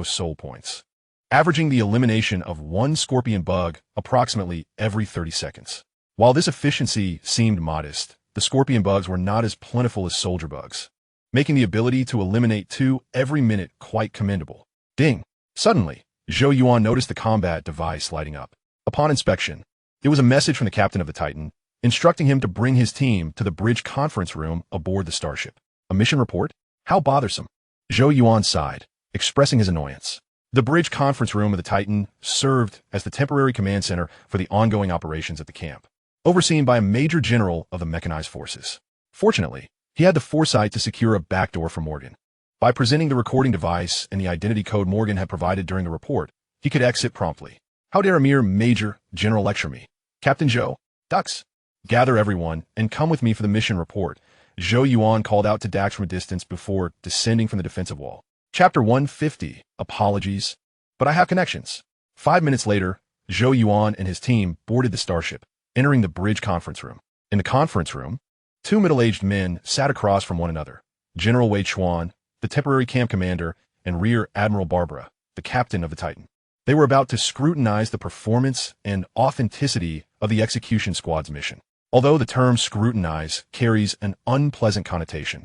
soul points, averaging the elimination of one scorpion bug approximately every 30 seconds. While this efficiency seemed modest, the scorpion bugs were not as plentiful as soldier bugs, making the ability to eliminate 2 every minute quite commendable. Ding! Suddenly, Zhou Yuan noticed the combat device lighting up. Upon inspection, it was a message from the captain of the Titan, instructing him to bring his team to the bridge conference room aboard the Starship. A mission report? How bothersome. Zhou Yuan sighed, expressing his annoyance. The bridge conference room of the Titan served as the temporary command center for the ongoing operations at the camp, overseen by a major general of the mechanized forces. Fortunately, he had the foresight to secure a backdoor for Morgan. By presenting the recording device and the identity code Morgan had provided during the report, he could exit promptly. How dare a mere Major General lecture me? Captain Zhou, ducks, gather everyone and come with me for the mission report. Zhou Yuan called out to Dax from a distance before descending from the defensive wall. Chapter 150, Apologies, but I have connections. 5 minutes later, Zhou Yuan and his team boarded the Starship, entering the bridge conference room. In the conference room, 2 middle-aged men sat across from one another. General Wei Chuan, the temporary camp commander, and Rear Admiral Barbara, the captain of the Titan. They were about to scrutinize the performance and authenticity of the execution squad's mission. Although the term scrutinize carries an unpleasant connotation,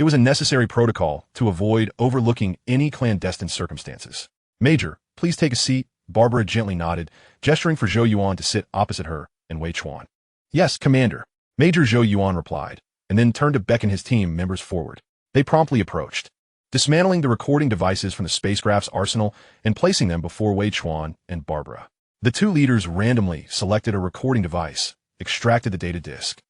It was a necessary protocol to avoid overlooking any clandestine circumstances. Major, please take a seat. Barbara gently nodded, gesturing for Zhou Yuan to sit opposite her and Wei Chuan. Yes, Commander. Major Zhou Yuan replied, and then turned to beckon his team members forward. They promptly approached, dismantling the recording devices from the spacecraft's arsenal and placing them before Wei Chuan and Barbara. The two leaders randomly selected a recording device, extracted the data disk,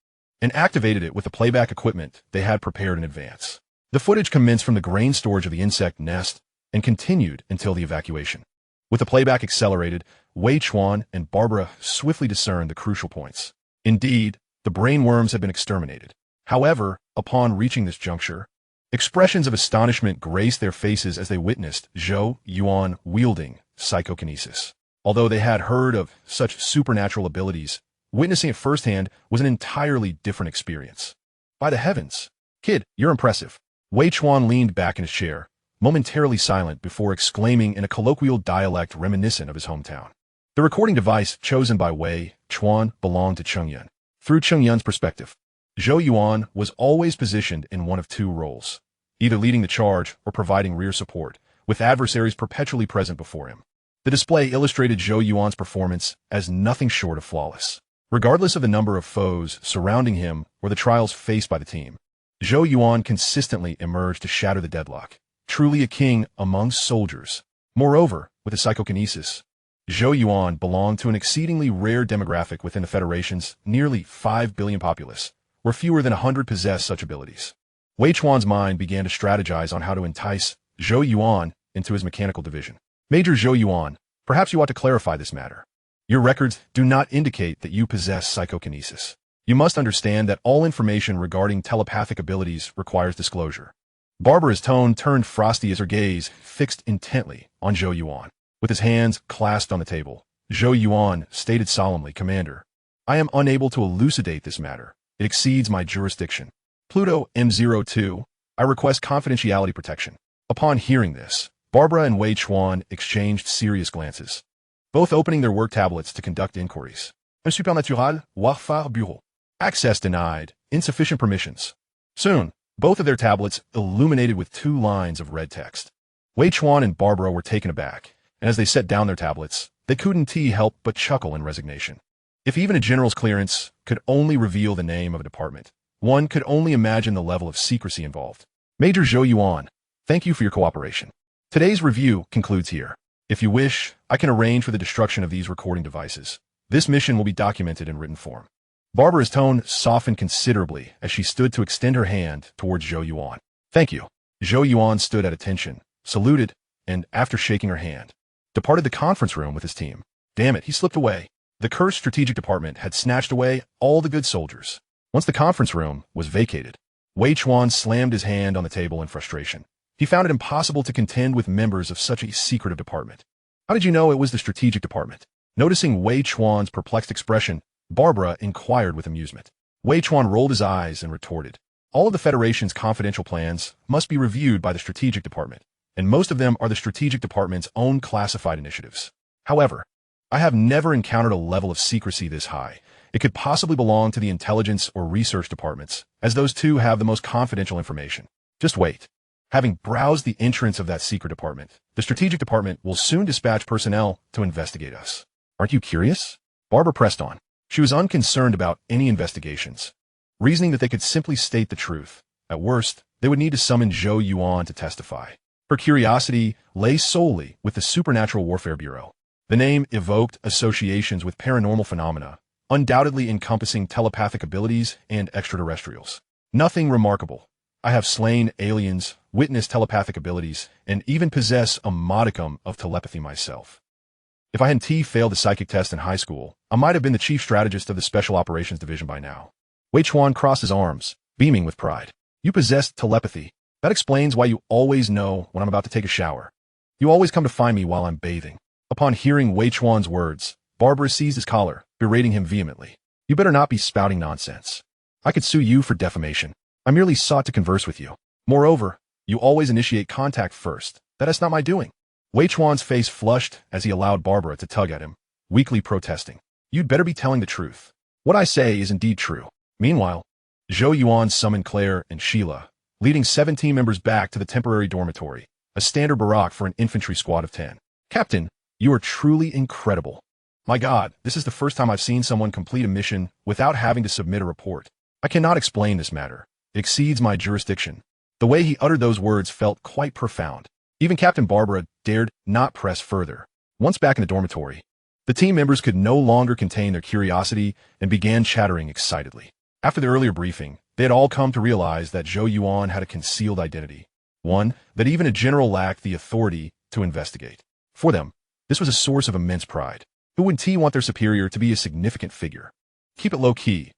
and activated it with the playback equipment they had prepared in advance. The footage commenced from the grain storage of the insect nest and continued until the evacuation. With the playback accelerated, Wei Chuan and Barbara swiftly discerned the crucial points. Indeed, the brain worms had been exterminated. However, upon reaching this juncture, expressions of astonishment graced their faces as they witnessed Zhou Yuan wielding psychokinesis. Although they had heard of such supernatural abilities, witnessing it firsthand was an entirely different experience. By the heavens! Kid, you're impressive. Wei Chuan leaned back in his chair, momentarily silent before exclaiming in a colloquial dialect reminiscent of his hometown. The recording device chosen by Wei Chuan belonged to Chungyun. Through Chungyun's perspective, Zhou Yuan was always positioned in one of two roles, either leading the charge or providing rear support, with adversaries perpetually present before him. The display illustrated Zhou Yuan's performance as nothing short of flawless. Regardless of the number of foes surrounding him or the trials faced by the team, Zhou Yuan consistently emerged to shatter the deadlock, truly a king among soldiers. Moreover, with his psychokinesis, Zhou Yuan belonged to an exceedingly rare demographic within the Federation's nearly 5 billion populace, where fewer than 100 possess such abilities. Wei Chuan's mind began to strategize on how to entice Zhou Yuan into his mechanical division. Major Zhou Yuan, perhaps you ought to clarify this matter. Your records do not indicate that you possess psychokinesis. You must understand that all information regarding telepathic abilities requires disclosure. Barbara's tone turned frosty as her gaze fixed intently on Zhou Yuan. With his hands clasped on the table, Zhou Yuan stated solemnly, Commander, I am unable to elucidate this matter. It exceeds my jurisdiction. Pluto M02, I request confidentiality protection. Upon hearing this, Barbara and Wei Chuan exchanged serious glances, both opening their work tablets to conduct inquiries. Un supernatural, warfare bureau. Access denied, insufficient permissions. Soon, both of their tablets illuminated with 2 lines of red text. Wei Chuan and Barbara were taken aback, and as they set down their tablets, they couldn't help but chuckle in resignation. If even a general's clearance could only reveal the name of a department, one could only imagine the level of secrecy involved. Major Zhou Yuan, thank you for your cooperation. Today's review concludes here. If you wish, I can arrange for the destruction of these recording devices. This mission will be documented in written form. Barbara's tone softened considerably as she stood to extend her hand towards Zhou Yuan. Thank you. Zhou Yuan stood at attention, saluted, and after shaking her hand, departed the conference room with his team. Damn it, he slipped away. The cursed strategic department had snatched away all the good soldiers. Once the conference room was vacated, Wei Chuan slammed his hand on the table in frustration. He found it impossible to contend with members of such a secretive department. How did you know it was the strategic department? Noticing Wei Chuan's perplexed expression, Barbara inquired with amusement. Wei Chuan rolled his eyes and retorted, all of the Federation's confidential plans must be reviewed by the strategic department, and most of them are the strategic department's own classified initiatives. However, I have never encountered a level of secrecy this high. It could possibly belong to the intelligence or research departments, as those two have the most confidential information. Just wait. Having browsed the entrance of that secret department, the strategic department will soon dispatch personnel to investigate us. Aren't you curious? Barbara pressed on. She was unconcerned about any investigations, reasoning that they could simply state the truth. At worst, they would need to summon Zhou Yuan to testify. Her curiosity lay solely with the Supernatural Warfare Bureau. The name evoked associations with paranormal phenomena, undoubtedly encompassing telepathic abilities and extraterrestrials. Nothing remarkable. I have slain aliens, witnessed telepathic abilities, and even possess a modicum of telepathy myself. If I hadn't failed the psychic test in high school, I might have been the chief strategist of the Special Operations Division by now. Wei Chuan crossed his arms, beaming with pride. You possess telepathy. That explains why you always know when I'm about to take a shower. You always come to find me while I'm bathing. Upon hearing Wei Chuan's words, Barbara seized his collar, berating him vehemently. You better not be spouting nonsense. I could sue you for defamation. I merely sought to converse with you. Moreover, you always initiate contact first. That is not my doing. Wei Chuan's face flushed as he allowed Barbara to tug at him, weakly protesting. You'd better be telling the truth. What I say is indeed true. Meanwhile, Zhou Yuan summoned Claire and Sheila, leading 7 team members back to the temporary dormitory, a standard barrack for an infantry squad of 10. Captain, you are truly incredible. My God, this is the first time I've seen someone complete a mission without having to submit a report. I cannot explain this matter. It exceeds my jurisdiction. The way he uttered those words felt quite profound. Even Captain Barbara dared not press further. Once back in the dormitory, the team members could no longer contain their curiosity and began chattering excitedly. After the earlier briefing, they had all come to realize that Zhou Yuan had a concealed identity, one that even a general lacked the authority to investigate. For them, this was a source of immense pride. Who would want their superior to be a significant figure? Keep it low-key.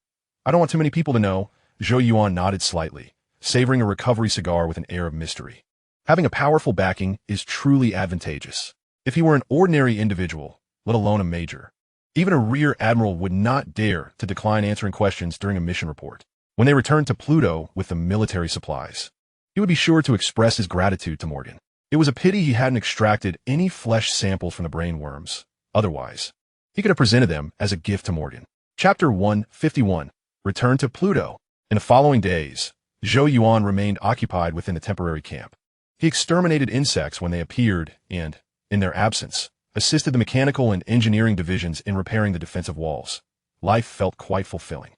I don't want too many people to know. Zhou Yuan nodded slightly, savoring a recovery cigar with an air of mystery. Having a powerful backing is truly advantageous. If he were an ordinary individual, let alone a major, even a rear admiral would not dare to decline answering questions during a mission report. When they returned to Pluto with the military supplies, he would be sure to express his gratitude to Morgan. It was a pity he hadn't extracted any flesh samples from the brain worms. Otherwise, he could have presented them as a gift to Morgan. Chapter 151. Return to Pluto. In the following days, Zhou Yuan remained occupied within the temporary camp. He exterminated insects when they appeared and, in their absence, assisted the mechanical and engineering divisions in repairing the defensive walls. Life felt quite fulfilling.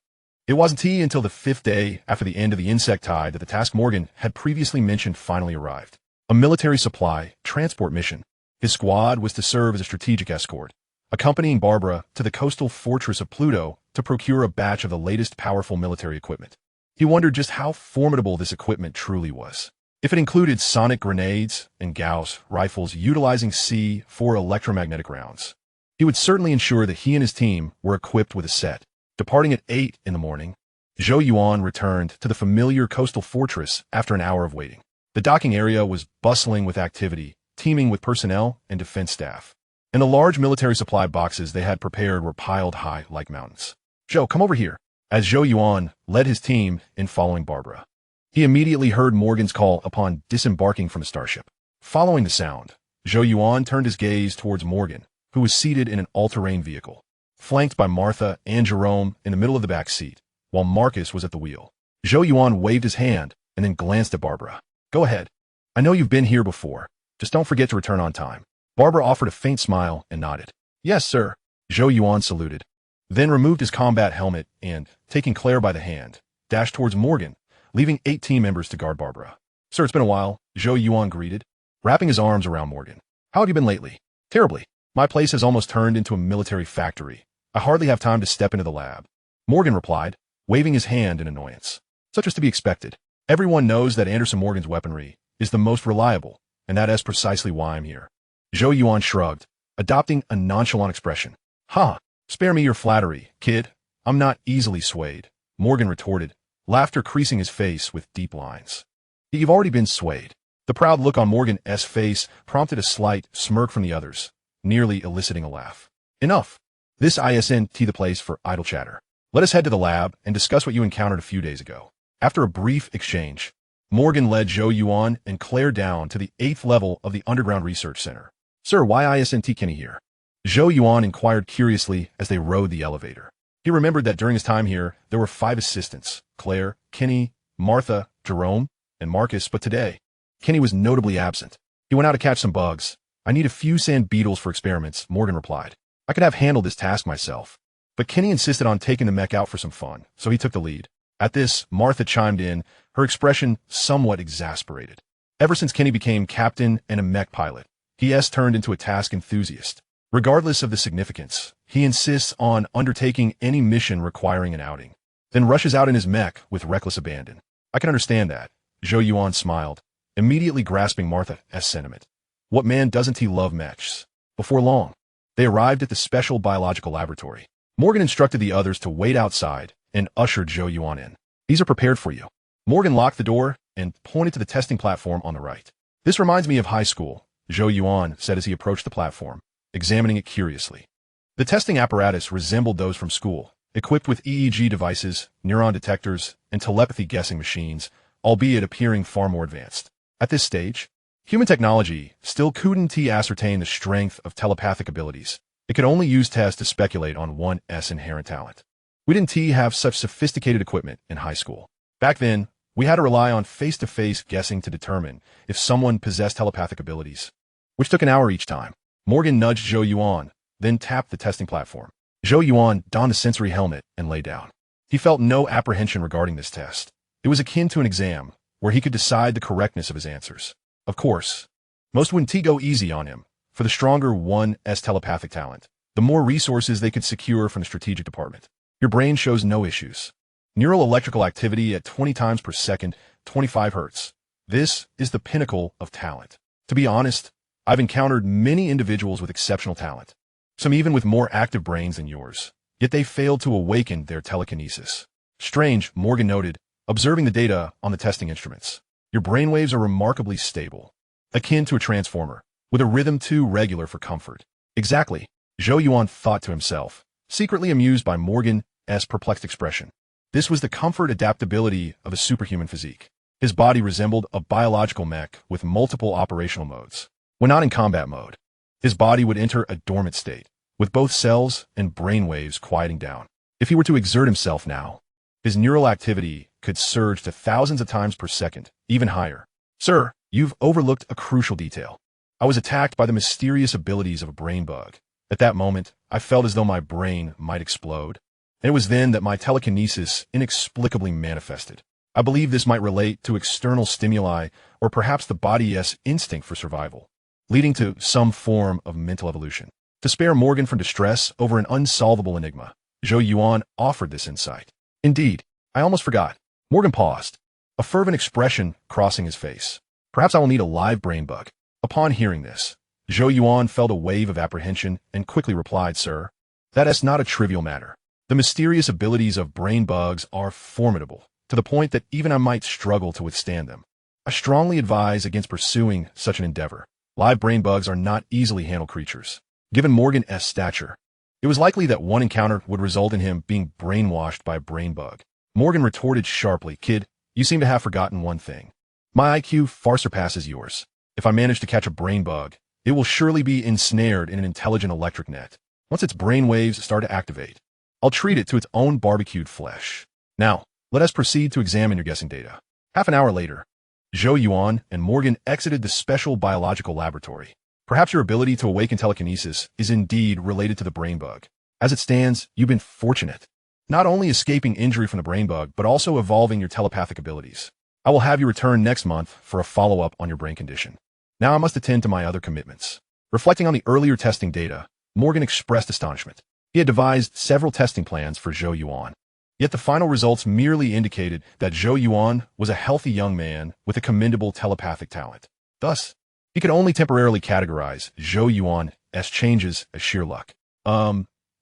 It wasn't until the 5th day after the end of the insect tide that the task Morgan had previously mentioned finally arrived. A military supply transport mission. His squad was to serve as a strategic escort, accompanying Barbara to the coastal fortress of Pluto to procure a batch of the latest powerful military equipment. He wondered just how formidable this equipment truly was. If it included sonic grenades and Gauss rifles utilizing C-4 electromagnetic rounds, he would certainly ensure that he and his team were equipped with a set. Departing at 8 in the morning, Zhou Yuan returned to the familiar coastal fortress after an hour of waiting. The docking area was bustling with activity, teeming with personnel and defense staff. And the large military supply boxes they had prepared were piled high like mountains. Zhou, come over here. As Zhou Yuan led his team in following Barbara, he immediately heard Morgan's call upon disembarking from the starship. Following the sound, Zhou Yuan turned his gaze towards Morgan, who was seated in an all-terrain vehicle, flanked by Martha and Jerome in the middle of the back seat, while Marcus was at the wheel. Zhou Yuan waved his hand and then glanced at Barbara. Go ahead. I know you've been here before. Just don't forget to return on time. Barbara offered a faint smile and nodded. Yes, sir. Zhou Yuan saluted, then removed his combat helmet and, taking Claire by the hand, dashed towards Morgan, leaving 8 team members to guard Barbara. Sir, it's been a while, Zhou Yuan greeted, wrapping his arms around Morgan. How have you been lately? Terribly. My place has almost turned into a military factory. I hardly have time to step into the lab. Morgan replied, waving his hand in annoyance. Such was to be expected. Everyone knows that Anderson Morgan's weaponry is the most reliable, and that is precisely why I'm here. Zhou Yuan shrugged, adopting a nonchalant expression. Ha! Spare me your flattery, kid. I'm not easily swayed, Morgan retorted, laughter creasing his face with deep lines. You've already been swayed. The proud look on Morgan's face prompted a slight smirk from the others, nearly eliciting a laugh. Enough. This isn't the place for idle chatter. Let us head to the lab and discuss what you encountered a few days ago. After a brief exchange, Morgan led Zhou Yuan and Claire down to the 8th level of the Underground Research Center. Sir, why isn't Kenny here? Zhou Yuan inquired curiously as they rode the elevator. He remembered that during his time here, there were 5 assistants, Claire, Kenny, Martha, Jerome, and Marcus, but today, Kenny was notably absent. He went out to catch some bugs. I need a few sand beetles for experiments, Morgan replied. I could have handled this task myself. But Kenny insisted on taking the mech out for some fun, so he took the lead. At this, Martha chimed in, her expression somewhat exasperated. Ever since Kenny became captain and a mech pilot, he has turned into a task enthusiast. Regardless of the significance, he insists on undertaking any mission requiring an outing, then rushes out in his mech with reckless abandon. I can understand that, Zhou Yuan smiled, immediately grasping Martha's sentiment. What man doesn't he love mechs? Before long, they arrived at the special biological laboratory. Morgan instructed the others to wait outside and ushered Zhou Yuan in. These are prepared for you. Morgan locked the door and pointed to the testing platform on the right. This reminds me of high school, Zhou Yuan said as he approached the platform, examining it curiously. The testing apparatus resembled those from school, equipped with EEG devices, neuron detectors, and telepathy guessing machines, albeit appearing far more advanced. At this stage, human technology still couldn't ascertain the strength of telepathic abilities. It could only use tests to speculate on one's inherent talent. We didn't have such sophisticated equipment in high school. Back then, We had to rely on face-to-face guessing to determine if someone possessed telepathic abilities, which took an hour each time. Morgan nudged Zhou Yuan, then tapped the testing platform. Zhou Yuan donned a sensory helmet and lay down. He felt no apprehension regarding this test. It was akin to an exam, where he could decide the correctness of his answers. Of course, most wouldn't go easy on him. For the stronger 1's telepathic talent, the more resources they could secure from the strategic department. Your brain shows no issues. Neural electrical activity at 20 times per second, 25 hertz. This is the pinnacle of talent. To be honest, I've encountered many individuals with exceptional talent, some even with more active brains than yours, yet they failed to awaken their telekinesis. Strange, Morgan noted, observing the data on the testing instruments. Your brainwaves are remarkably stable, akin to a transformer, with a rhythm too regular for comfort. Exactly, Zhou Yuan thought to himself, secretly amused by Morgan's perplexed expression. This was the comfort adaptability of a superhuman physique. His body resembled a biological mech with multiple operational modes. When not in combat mode, his body would enter a dormant state, with both cells and brainwaves quieting down. If he were to exert himself now, his neural activity could surge to thousands of times per second, even higher. Sir, you've overlooked a crucial detail. I was attacked by the mysterious abilities of a brain bug. At that moment, I felt as though my brain might explode. And it was then that my telekinesis inexplicably manifested. I believe this might relate to external stimuli or perhaps the body's instinct for survival, leading to some form of mental evolution. To spare Morgan from distress over an unsolvable enigma, Zhou Yuan offered this insight. Indeed, I almost forgot. Morgan paused, a fervent expression crossing his face. Perhaps I will need a live brain bug. Upon hearing this, Zhou Yuan felt a wave of apprehension and quickly replied, Sir, that is not a trivial matter. The mysterious abilities of brain bugs are formidable, to the point that even I might struggle to withstand them. I strongly advise against pursuing such an endeavor. Live brain bugs are not easily handled creatures. Given Morgan's stature, it was likely that one encounter would result in him being brainwashed by a brain bug. Morgan retorted sharply, Kid, you seem to have forgotten one thing. My IQ far surpasses yours. If I manage to catch a brain bug, it will surely be ensnared in an intelligent electric net. Once its brain waves start to activate, I'll treat it to its own barbecued flesh. Now, let us proceed to examine your guessing data. Half an hour later, Zhou Yuan and Morgan exited the special biological laboratory. Perhaps your ability to awaken telekinesis is indeed related to the brain bug. As it stands, you've been fortunate, not only escaping injury from the brain bug, but also evolving your telepathic abilities. I will have you return next month for a follow-up on your brain condition. Now I must attend to my other commitments. Reflecting on the earlier testing data, Morgan expressed astonishment. He had devised several testing plans for Zhou Yuan. Yet the final results merely indicated that Zhou Yuan was a healthy young man with a commendable telepathic talent. Thus, he could only temporarily categorize Zhou Yuan's changes as sheer luck.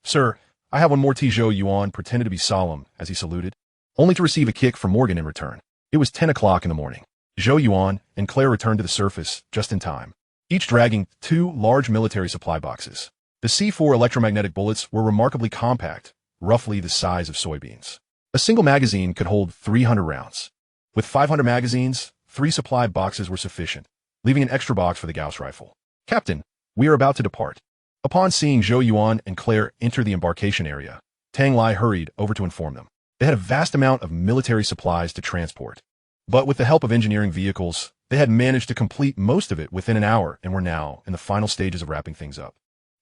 Sir, I have one more. Zhou Yuan pretended to be solemn as he saluted, only to receive a kick from Morgan in return. It was 10 o'clock in the morning. Zhou Yuan and Claire returned to the surface just in time, each dragging 2 large military supply boxes. The C4 electromagnetic bullets were remarkably compact, roughly the size of soybeans. A single magazine could hold 300 rounds. With 500 magazines, 3 supply boxes were sufficient, leaving an extra box for the Gauss rifle. Captain, we are about to depart. Upon seeing Zhou Yuan and Claire enter the embarkation area, Tang Lai hurried over to inform them. They had a vast amount of military supplies to transport, but with the help of engineering vehicles, they had managed to complete most of it within an hour and were now in the final stages of wrapping things up.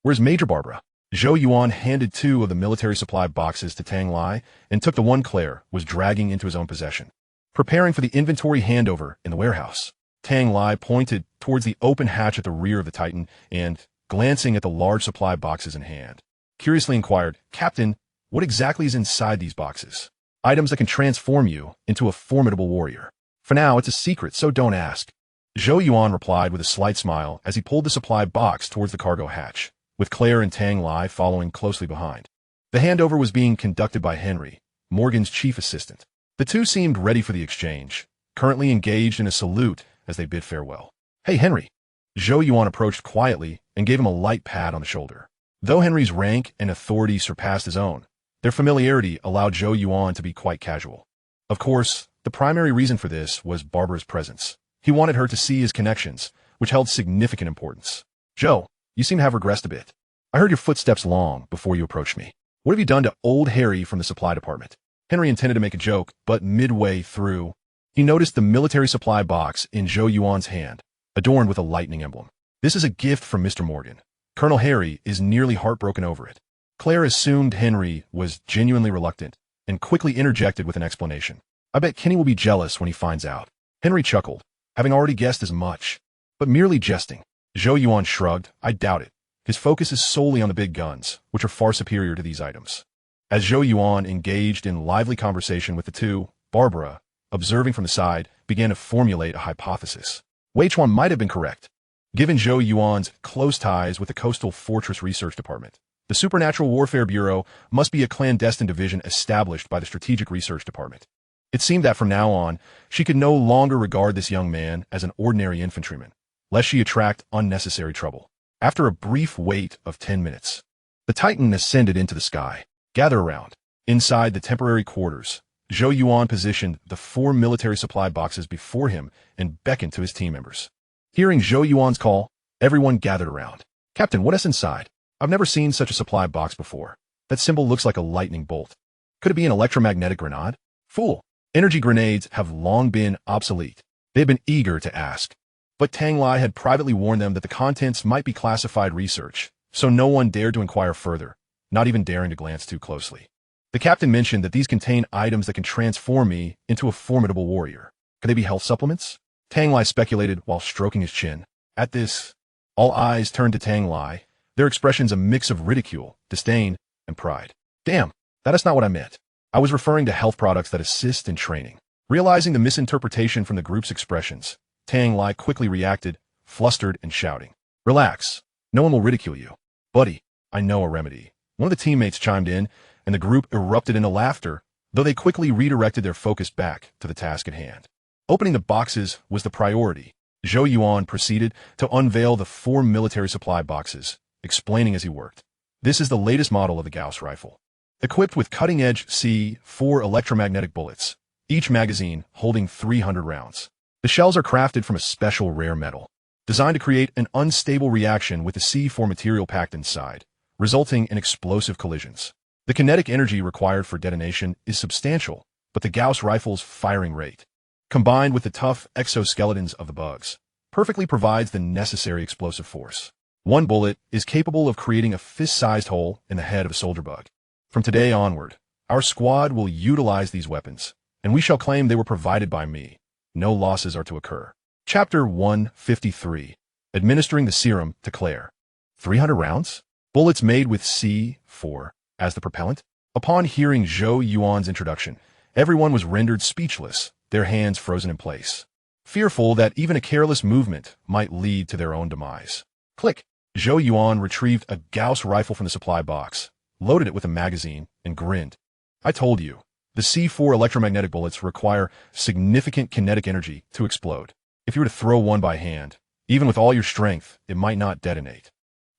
Where's Major Barbara? Zhou Yuan handed 2 of the military supply boxes to Tang Lai and took the one Claire was dragging into his own possession. Preparing for the inventory handover in the warehouse, Tang Lai pointed towards the open hatch at the rear of the Titan and, glancing at the large supply boxes in hand, curiously inquired, Captain, what exactly is inside these boxes? Items that can transform you into a formidable warrior. For now, it's a secret, so don't ask. Zhou Yuan replied with a slight smile as he pulled the supply box towards the cargo hatch, with Claire and Tang Lai following closely behind. The handover was being conducted by Henry, Morgan's chief assistant. The two seemed ready for the exchange, currently engaged in a salute as they bid farewell. Hey, Henry. Zhou Yuan approached quietly and gave him a light pat on the shoulder. Though Henry's rank and authority surpassed his own, their familiarity allowed Zhou Yuan to be quite casual. Of course, the primary reason for this was Barbara's presence. He wanted her to see his connections, which held significant importance. Zhou, you seem to have regressed a bit. I heard your footsteps long before you approached me. What have you done to old Harry from the supply department? Henry intended to make a joke, but midway through, He noticed the military supply box in Zhou Yuan's hand, adorned with a lightning emblem. This is a gift from Mr. Morgan. Colonel Harry is nearly heartbroken over it. Claire assumed Henry was genuinely reluctant and quickly interjected with an explanation. I bet Kenny will be jealous when he finds out. Henry chuckled, having already guessed as much, but merely jesting. Zhou Yuan shrugged. I doubt it. His focus is solely on the big guns, which are far superior to these items. As Zhou Yuan engaged in lively conversation with the two, Barbara, observing from the side, began to formulate a hypothesis. Wei Chuan might have been correct. Given Zhou Yuan's close ties with the Coastal Fortress Research Department, the Supernatural Warfare Bureau must be a clandestine division established by the Strategic Research Department. It seemed that from now on, she could no longer regard this young man as an ordinary infantryman, lest she attract unnecessary trouble. After a brief wait of 10 minutes, the Titan ascended into the sky. Gather around. Inside the temporary quarters, Zhou Yuan positioned the 4 military supply boxes before him and beckoned to his team members. Hearing Zhou Yuan's call, everyone gathered around. Captain, what's inside? I've never seen such a supply box before. That symbol looks like a lightning bolt. Could it be an electromagnetic grenade? Fool. Energy grenades have long been obsolete. They had been eager to ask. But Tang Lai had privately warned them that the contents might be classified research, so no one dared to inquire further, not even daring to glance too closely. The captain mentioned that these contain items that can transform me into a formidable warrior. Could they be health supplements? Tang Lai speculated while stroking his chin. At this, all eyes turned to Tang Lai, their expressions a mix of ridicule, disdain, and pride. Damn, that is not what I meant. I was referring to health products that assist in training. Realizing the misinterpretation from the group's expressions, Tang Lai quickly reacted, flustered and shouting. Relax. No one will ridicule you. Buddy, I know a remedy. One of the teammates chimed in, and the group erupted into laughter, though they quickly redirected their focus back to the task at hand. Opening the boxes was the priority. Zhou Yuan proceeded to unveil the 4 military supply boxes, explaining as he worked. This is the latest model of the Gauss rifle. Equipped with cutting-edge C4 electromagnetic bullets, each magazine holding 300 rounds. The shells are crafted from a special rare metal, designed to create an unstable reaction with the C4 material packed inside, resulting in explosive collisions. The kinetic energy required for detonation is substantial, but the Gauss rifle's firing rate, combined with the tough exoskeletons of the bugs, perfectly provides the necessary explosive force. One bullet is capable of creating a fist-sized hole in the head of a soldier bug. From today onward, our squad will utilize these weapons, and we shall claim they were provided by me. No losses are to occur. Chapter 153. Administering the Serum to Claire. 300 rounds? Bullets made with C4 as the propellant? Upon hearing Zhou Yuan's introduction, everyone was rendered speechless, their hands frozen in place, fearful that even a careless movement might lead to their own demise. Click! Zhou Yuan retrieved a Gauss rifle from the supply box, loaded it with a magazine, and grinned. I told you, the C4 electromagnetic bullets require significant kinetic energy to explode. If you were to throw one by hand, even with all your strength, it might not detonate.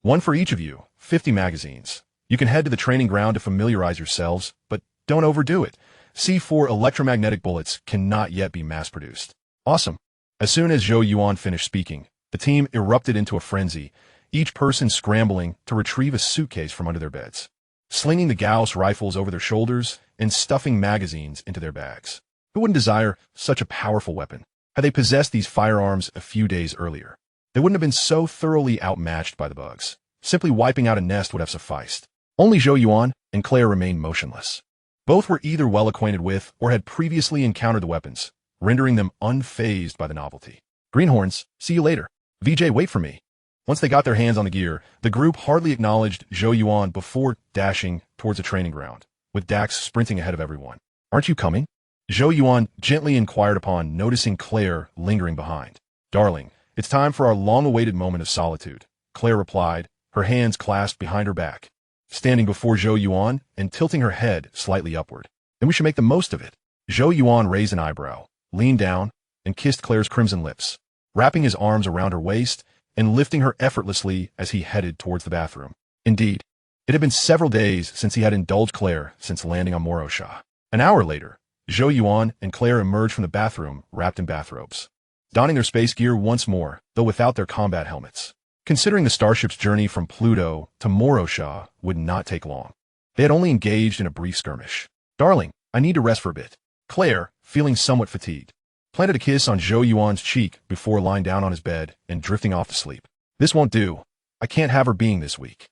One for each of you, 50 magazines. You can head to the training ground to familiarize yourselves, but don't overdo it. C4 electromagnetic bullets cannot yet be mass-produced. Awesome. As soon as Zhou Yuan finished speaking, the team erupted into a frenzy, each person scrambling to retrieve a suitcase from under their beds, slinging the Gauss rifles over their shoulders and stuffing magazines into their bags. Who wouldn't desire such a powerful weapon? Had they possessed these firearms a few days earlier, they wouldn't have been so thoroughly outmatched by the bugs. Simply wiping out a nest would have sufficed. Only Zhou Yuan and Claire remained motionless. Both were either well acquainted with or had previously encountered the weapons, rendering them unfazed by the novelty. Greenhorns, see you later. VJ, wait for me. Once they got their hands on the gear, the group hardly acknowledged Zhou Yuan before dashing towards the training ground, with Dax sprinting ahead of everyone. Aren't you coming? Zhou Yuan gently inquired upon noticing Claire lingering behind. Darling, it's time for our long-awaited moment of solitude, Claire replied, her hands clasped behind her back, standing before Zhou Yuan and tilting her head slightly upward. Then we should make the most of it. Zhou Yuan raised an eyebrow, leaned down, and kissed Claire's crimson lips, wrapping his arms around her waist and lifting her effortlessly as he headed towards the bathroom. Indeed, it had been several days since he had indulged Claire since landing on Morosha. An hour later, Zhou Yuan and Claire emerged from the bathroom wrapped in bathrobes, donning their space gear once more, though without their combat helmets. Considering the starship's journey from Pluto to Morosha would not take long, they had only engaged in a brief skirmish. Darling, I need to rest for a bit. Claire, feeling somewhat fatigued, planted a kiss on Zhou Yuan's cheek before lying down on his bed and drifting off to sleep. This won't do. I can't have her being this weak.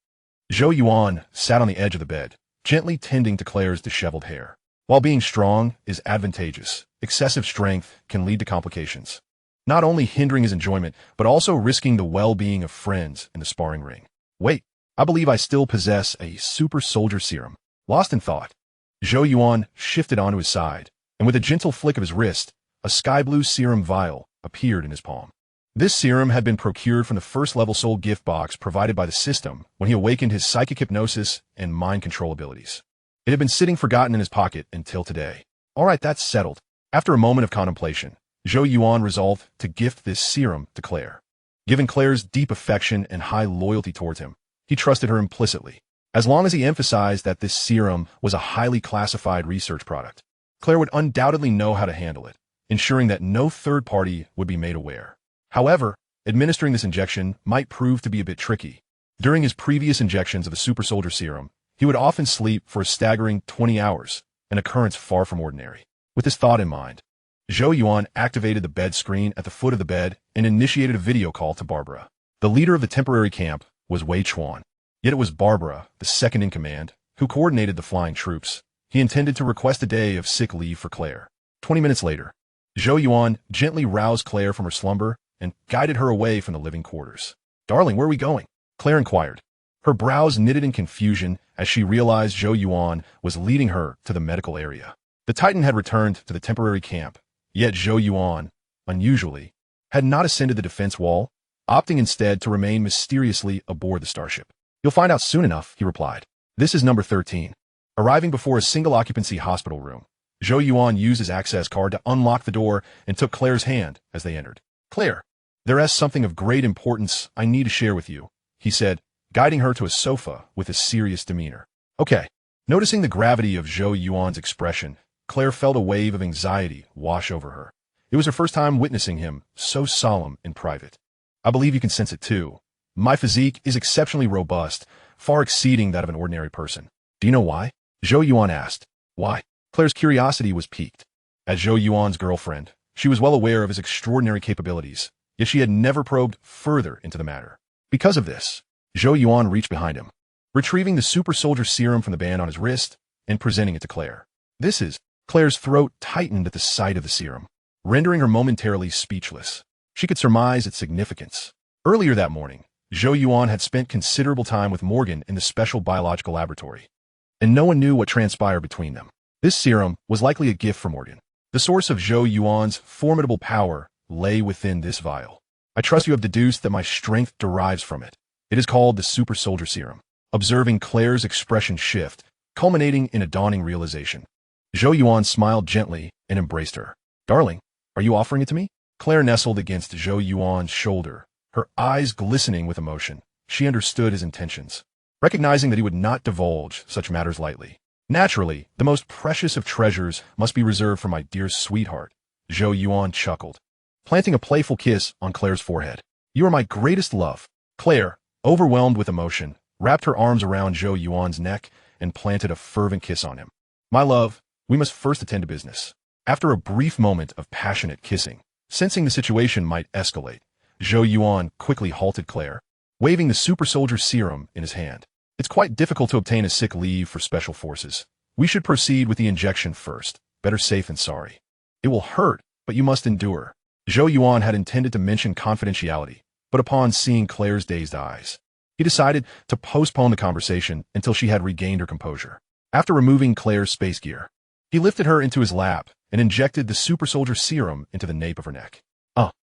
Zhou Yuan sat on the edge of the bed, gently tending to Claire's disheveled hair. While being strong is advantageous, excessive strength can lead to complications, not only hindering his enjoyment, but also risking the well-being of friends in the sparring ring. Wait, I believe I still possess a Super Soldier Serum. Lost in thought, Zhou Yuan shifted onto his side, and with a gentle flick of his wrist, a sky-blue serum vial appeared in his palm. This serum had been procured from the first-level soul gift box provided by the system when he awakened his psychic hypnosis and mind control abilities. It had been sitting forgotten in his pocket until today. All right, that's settled. After a moment of contemplation, Zhou Yuan resolved to gift this serum to Claire. Given Claire's deep affection and high loyalty towards him, he trusted her implicitly. As long as he emphasized that this serum was a highly classified research product, Claire would undoubtedly know how to handle it, ensuring that no third party would be made aware. However, administering this injection might prove to be a bit tricky. During his previous injections of the Super Soldier Serum, he would often sleep for a staggering 20 hours, an occurrence far from ordinary. With this thought in mind, Zhou Yuan activated the bed screen at the foot of the bed and initiated a video call to Barbara. The leader of the temporary camp was Wei Chuan, yet it was Barbara, the second in command, who coordinated the flying troops. He intended to request a day of sick leave for Claire. 20 minutes later, Zhou Yuan gently roused Claire from her slumber and guided her away from the living quarters. "Darling, where are we going?" Claire inquired. Her brows knitted in confusion as she realized Zhou Yuan was leading her to the medical area. The Titan had returned to the temporary camp, yet Zhou Yuan, unusually, had not ascended the defense wall, opting instead to remain mysteriously aboard the starship. "You'll find out soon enough," he replied. "This is number 13. Arriving before a single-occupancy hospital room, Zhou Yuan used his access card to unlock the door and took Claire's hand as they entered. "Claire, there is something of great importance I need to share with you," he said, guiding her to a sofa with a serious demeanor. "Okay." Noticing the gravity of Zhou Yuan's expression, Claire felt a wave of anxiety wash over her. It was her first time witnessing him so solemn in private. "I believe you can sense it too. My physique is exceptionally robust, far exceeding that of an ordinary person." "Do you know why?" Zhou Yuan asked. "Why?" Claire's curiosity was piqued. As Zhou Yuan's girlfriend, she was well aware of his extraordinary capabilities, yet she had never probed further into the matter. Because of this, Zhou Yuan reached behind him, retrieving the Super Soldier Serum from the band on his wrist and presenting it to Claire. "This is..." Claire's throat tightened at the sight of the serum, rendering her momentarily speechless. She could surmise its significance. Earlier that morning, Zhou Yuan had spent considerable time with Morgan in the special biological laboratory, and no one knew what transpired between them. This serum was likely a gift from Morgan. The source of Zhou Yuan's formidable power lay within this vial. "I trust you have deduced that my strength derives from it. It is called the Super Soldier Serum." Observing Claire's expression shift, culminating in a dawning realization, Zhou Yuan smiled gently and embraced her. "Darling, are you offering it to me?" Claire nestled against Zhou Yuan's shoulder, her eyes glistening with emotion. She understood his intentions, recognizing that he would not divulge such matters lightly. "Naturally, the most precious of treasures must be reserved for my dear sweetheart," Zhou Yuan chuckled, planting a playful kiss on Claire's forehead. "You are my greatest love." Claire, overwhelmed with emotion, wrapped her arms around Zhou Yuan's neck and planted a fervent kiss on him. "My love, we must first attend to business." After a brief moment of passionate kissing, sensing the situation might escalate, Zhou Yuan quickly halted Claire, waving the Super Soldier Serum in his hand. "It's quite difficult to obtain a sick leave for special forces. We should proceed with the injection first. Better safe than sorry. It will hurt, but you must endure." Zhou Yuan had intended to mention confidentiality, but upon seeing Claire's dazed eyes, he decided to postpone the conversation until she had regained her composure. After removing Claire's space gear, he lifted her into his lap and injected the Super Soldier Serum into the nape of her neck.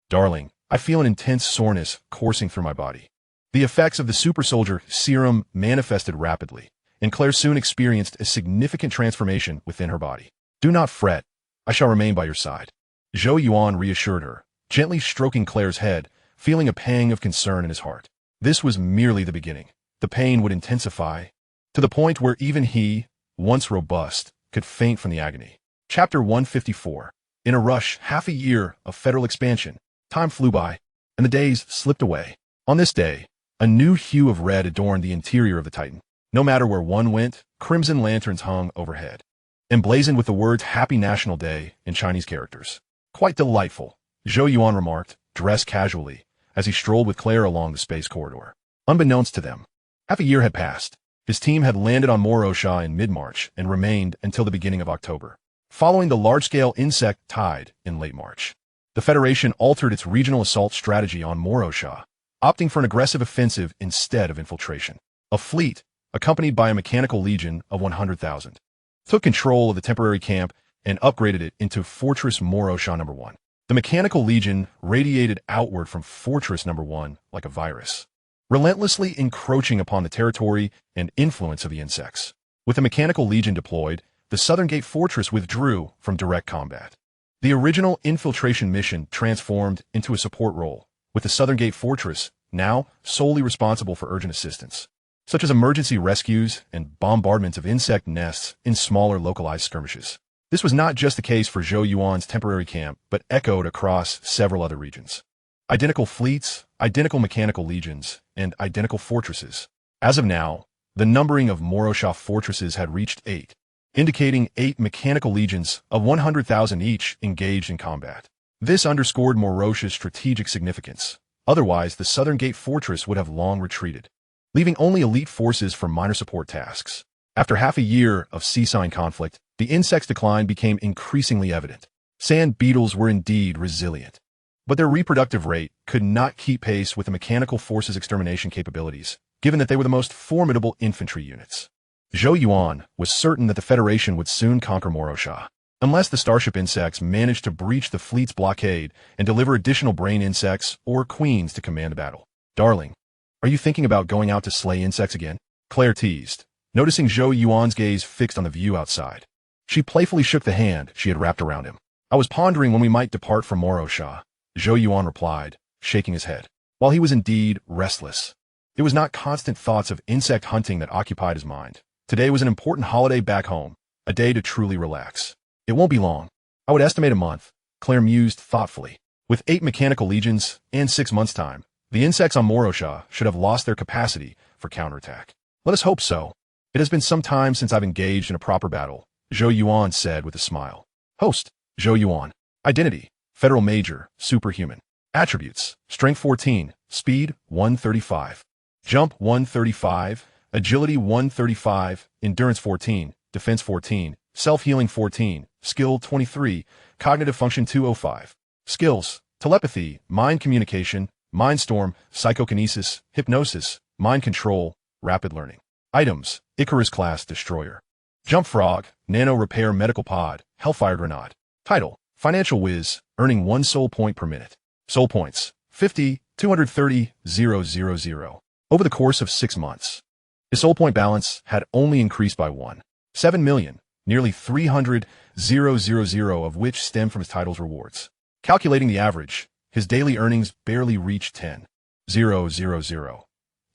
Darling, I feel an intense soreness coursing through my body." The effects of the Super Soldier Serum manifested rapidly, and Claire soon experienced a significant transformation within her body. "Do not fret. I shall remain by your side," Zhou Yuan reassured her, gently stroking Claire's head, feeling a pang of concern in his heart. This was merely the beginning. The pain would intensify, to the point where even he, once robust, could faint from the agony. Chapter 154. In a rush, half a year of federal expansion. Time flew by, and the days slipped away. On this day, a new hue of red adorned the interior of the Titan. No matter where one went, crimson lanterns hung overhead, emblazoned with the words "Happy National Day" in Chinese characters. Quite delightful, Zhou Yuan remarked, dressed casually, as he strolled with Claire along the space corridor. Unbeknownst to them, half a year had passed. His team had landed on Morosha in mid-March and remained until the beginning of October. Following the large-scale insect tide in late March, the Federation altered its regional assault strategy on Morosha, opting for an aggressive offensive instead of infiltration. A fleet, accompanied by a mechanical legion of 100,000, took control of the temporary camp and upgraded it into Fortress Morosha No. 1. The mechanical legion radiated outward from Fortress No. 1 like a virus, relentlessly encroaching upon the territory and influence of the insects. With the mechanical legion deployed, the Southern Gate Fortress withdrew from direct combat. The original infiltration mission transformed into a support role, with the Southern Gate Fortress now solely responsible for urgent assistance, such as emergency rescues and bombardment of insect nests in smaller localized skirmishes. This was not just the case for Zhou Yuan's temporary camp, but echoed across several other regions. Identical fleets, identical mechanical legions, and identical fortresses. As of now, the numbering of Morosha fortresses had reached 8, indicating 8 mechanical legions of 100,000 each engaged in combat. This underscored Morosha's strategic significance. Otherwise, the Southern Gate Fortress would have long retreated, leaving only elite forces for minor support tasks. After half a year of seesaw conflict, the insect's decline became increasingly evident. Sand beetles were indeed resilient, but their reproductive rate could not keep pace with the mechanical force's extermination capabilities, given that they were the most formidable infantry units. Zhou Yuan was certain that the Federation would soon conquer Morosha, unless the Starship insects managed to breach the fleet's blockade and deliver additional brain insects or queens to command the battle. Darling, are you thinking about going out to slay insects again? Claire teased, noticing Zhou Yuan's gaze fixed on the view outside. She playfully shook the hand she had wrapped around him. I was pondering when we might depart from Morosha, Zhou Yuan replied, shaking his head. While he was indeed restless, it was not constant thoughts of insect hunting that occupied his mind. Today was an important holiday back home, a day to truly relax. It won't be long. I would estimate a month, Claire mused thoughtfully. With 8 mechanical legions and 6 months' time, the insects on Morosha should have lost their capacity for counterattack. Let us hope so. It has been some time since I've engaged in a proper battle, Zhou Yuan said with a smile. Host, Zhou Yuan. Identity, Federal Major, Superhuman. Attributes, Strength 14, Speed 135. Jump 135, Agility 135, Endurance 14, Defense 14, Self-Healing 14, Skill 23, Cognitive Function 205. Skills, Telepathy, Mind Communication, Mindstorm, Psychokinesis, Hypnosis, Mind Control, Rapid Learning. Items, Icarus-class Destroyer. Jump Frog, Nano Repair Medical Pod, Hellfire Grenade. Title, Financial Whiz, earning 1 soul point per minute. Soul points, 50, 230, 000. Over the course of 6 months, his soul point balance had only increased by 1. 7 million, nearly 300,000 of which stem from his title's rewards. Calculating the average, his daily earnings barely reached 10,000.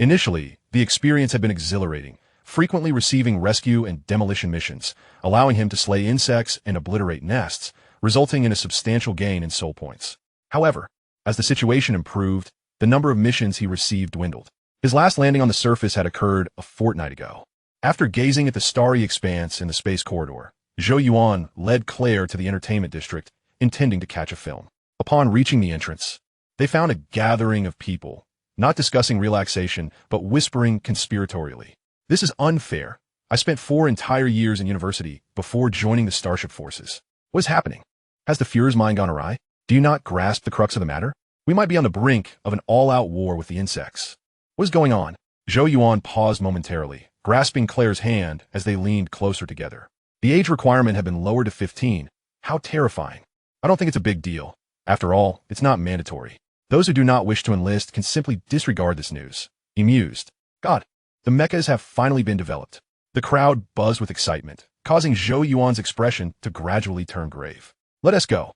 Initially, the experience had been exhilarating, frequently receiving rescue and demolition missions, allowing him to slay insects and obliterate nests, resulting in a substantial gain in soul points. However, as the situation improved, the number of missions he received dwindled. His last landing on the surface had occurred a fortnight ago. After gazing at the starry expanse in the space corridor, Zhou Yuan led Claire to the entertainment district, intending to catch a film. Upon reaching the entrance, they found a gathering of people, not discussing relaxation, but whispering conspiratorially. This is unfair. I spent 4 entire years in university before joining the Starship forces. What is happening? Has the Führer's mind gone awry? Do you not grasp the crux of the matter? We might be on the brink of an all-out war with the insects. What is going on? Zhou Yuan paused momentarily, grasping Claire's hand as they leaned closer together. The age requirement had been lowered to 15. How terrifying. I don't think it's a big deal. After all, it's not mandatory. Those who do not wish to enlist can simply disregard this news. He mused. God, the mechs have finally been developed. The crowd buzzed with excitement, causing Zhou Yuan's expression to gradually turn grave. Let us go.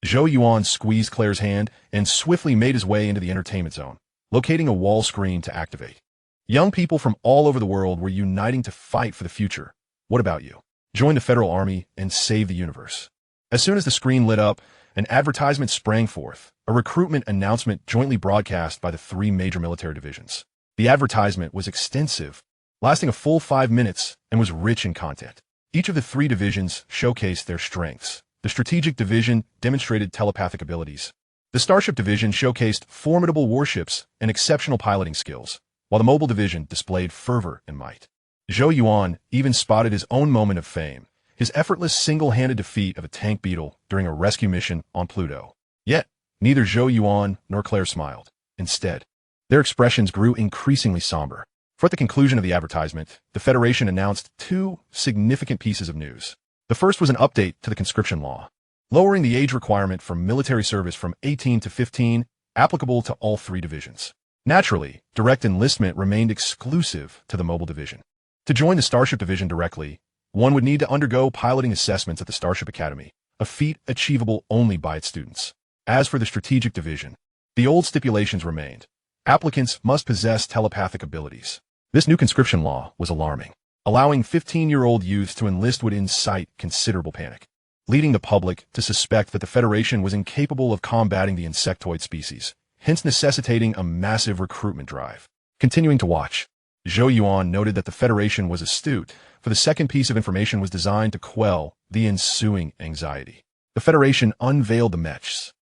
Zhou Yuan squeezed Claire's hand and swiftly made his way into the entertainment zone, locating a wall screen to activate. Young people from all over the world were uniting to fight for the future. What about you? Join the Federal Army and save the universe. As soon as the screen lit up, an advertisement sprang forth, a recruitment announcement jointly broadcast by the 3 major military divisions. The advertisement was extensive, lasting a full 5 minutes, and was rich in content. Each of the 3 divisions showcased their strengths, the Strategic Division demonstrated telepathic abilities. The Starship Division showcased formidable warships and exceptional piloting skills, while the Mobile Division displayed fervor and might. Zhou Yuan even spotted his own moment of fame, his effortless single-handed defeat of a tank beetle during a rescue mission on Pluto. Yet, neither Zhou Yuan nor Claire smiled. Instead, their expressions grew increasingly somber. For at the conclusion of the advertisement, the Federation announced two significant pieces of news. The first was an update to the conscription law, lowering the age requirement for military service from 18 to 15, applicable to all three divisions. Naturally, direct enlistment remained exclusive to the Mobile Division. To join the Starship Division directly, one would need to undergo piloting assessments at the Starship Academy, a feat achievable only by its students. As for the Strategic Division, the old stipulations remained. Applicants must possess telepathic abilities. This new conscription law was alarming. Allowing 15-year-old youths to enlist would incite considerable panic, leading the public to suspect that the Federation was incapable of combating the insectoid species, hence necessitating a massive recruitment drive. Continuing to watch, Zhou Yuan noted that the Federation was astute, for the second piece of information was designed to quell the ensuing anxiety. The Federation unveiled the mechs.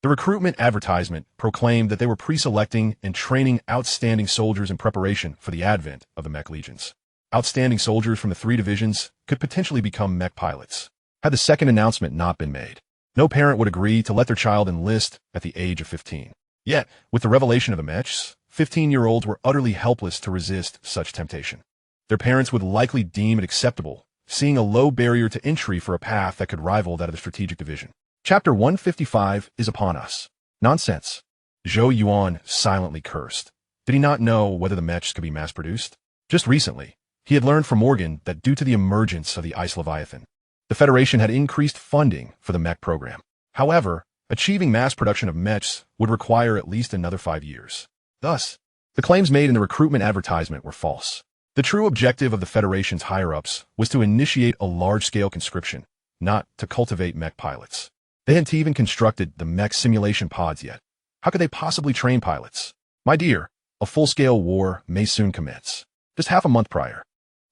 The recruitment advertisement proclaimed that they were pre-selecting and training outstanding soldiers in preparation for the advent of the mech legions. Outstanding soldiers from the three divisions could potentially become mech pilots. Had the second announcement not been made, no parent would agree to let their child enlist at the age of 15. Yet, with the revelation of the mechs, 15-year-olds were utterly helpless to resist such temptation. Their parents would likely deem it acceptable, seeing a low barrier to entry for a path that could rival that of the Strategic Division. Chapter 155 is upon us. Nonsense. Zhou Yuan silently cursed. Did he not know whether the mechs could be mass-produced? Just recently, he had learned from Morgan that due to the emergence of the Ice Leviathan, the Federation had increased funding for the mech program. However, achieving mass production of mechs would require at least another 5 years. Thus, the claims made in the recruitment advertisement were false. The true objective of the Federation's higher-ups was to initiate a large-scale conscription, not to cultivate mech pilots. They hadn't even constructed the mech simulation pods yet. How could they possibly train pilots? My dear, a full-scale war may soon commence. Just half a month prior,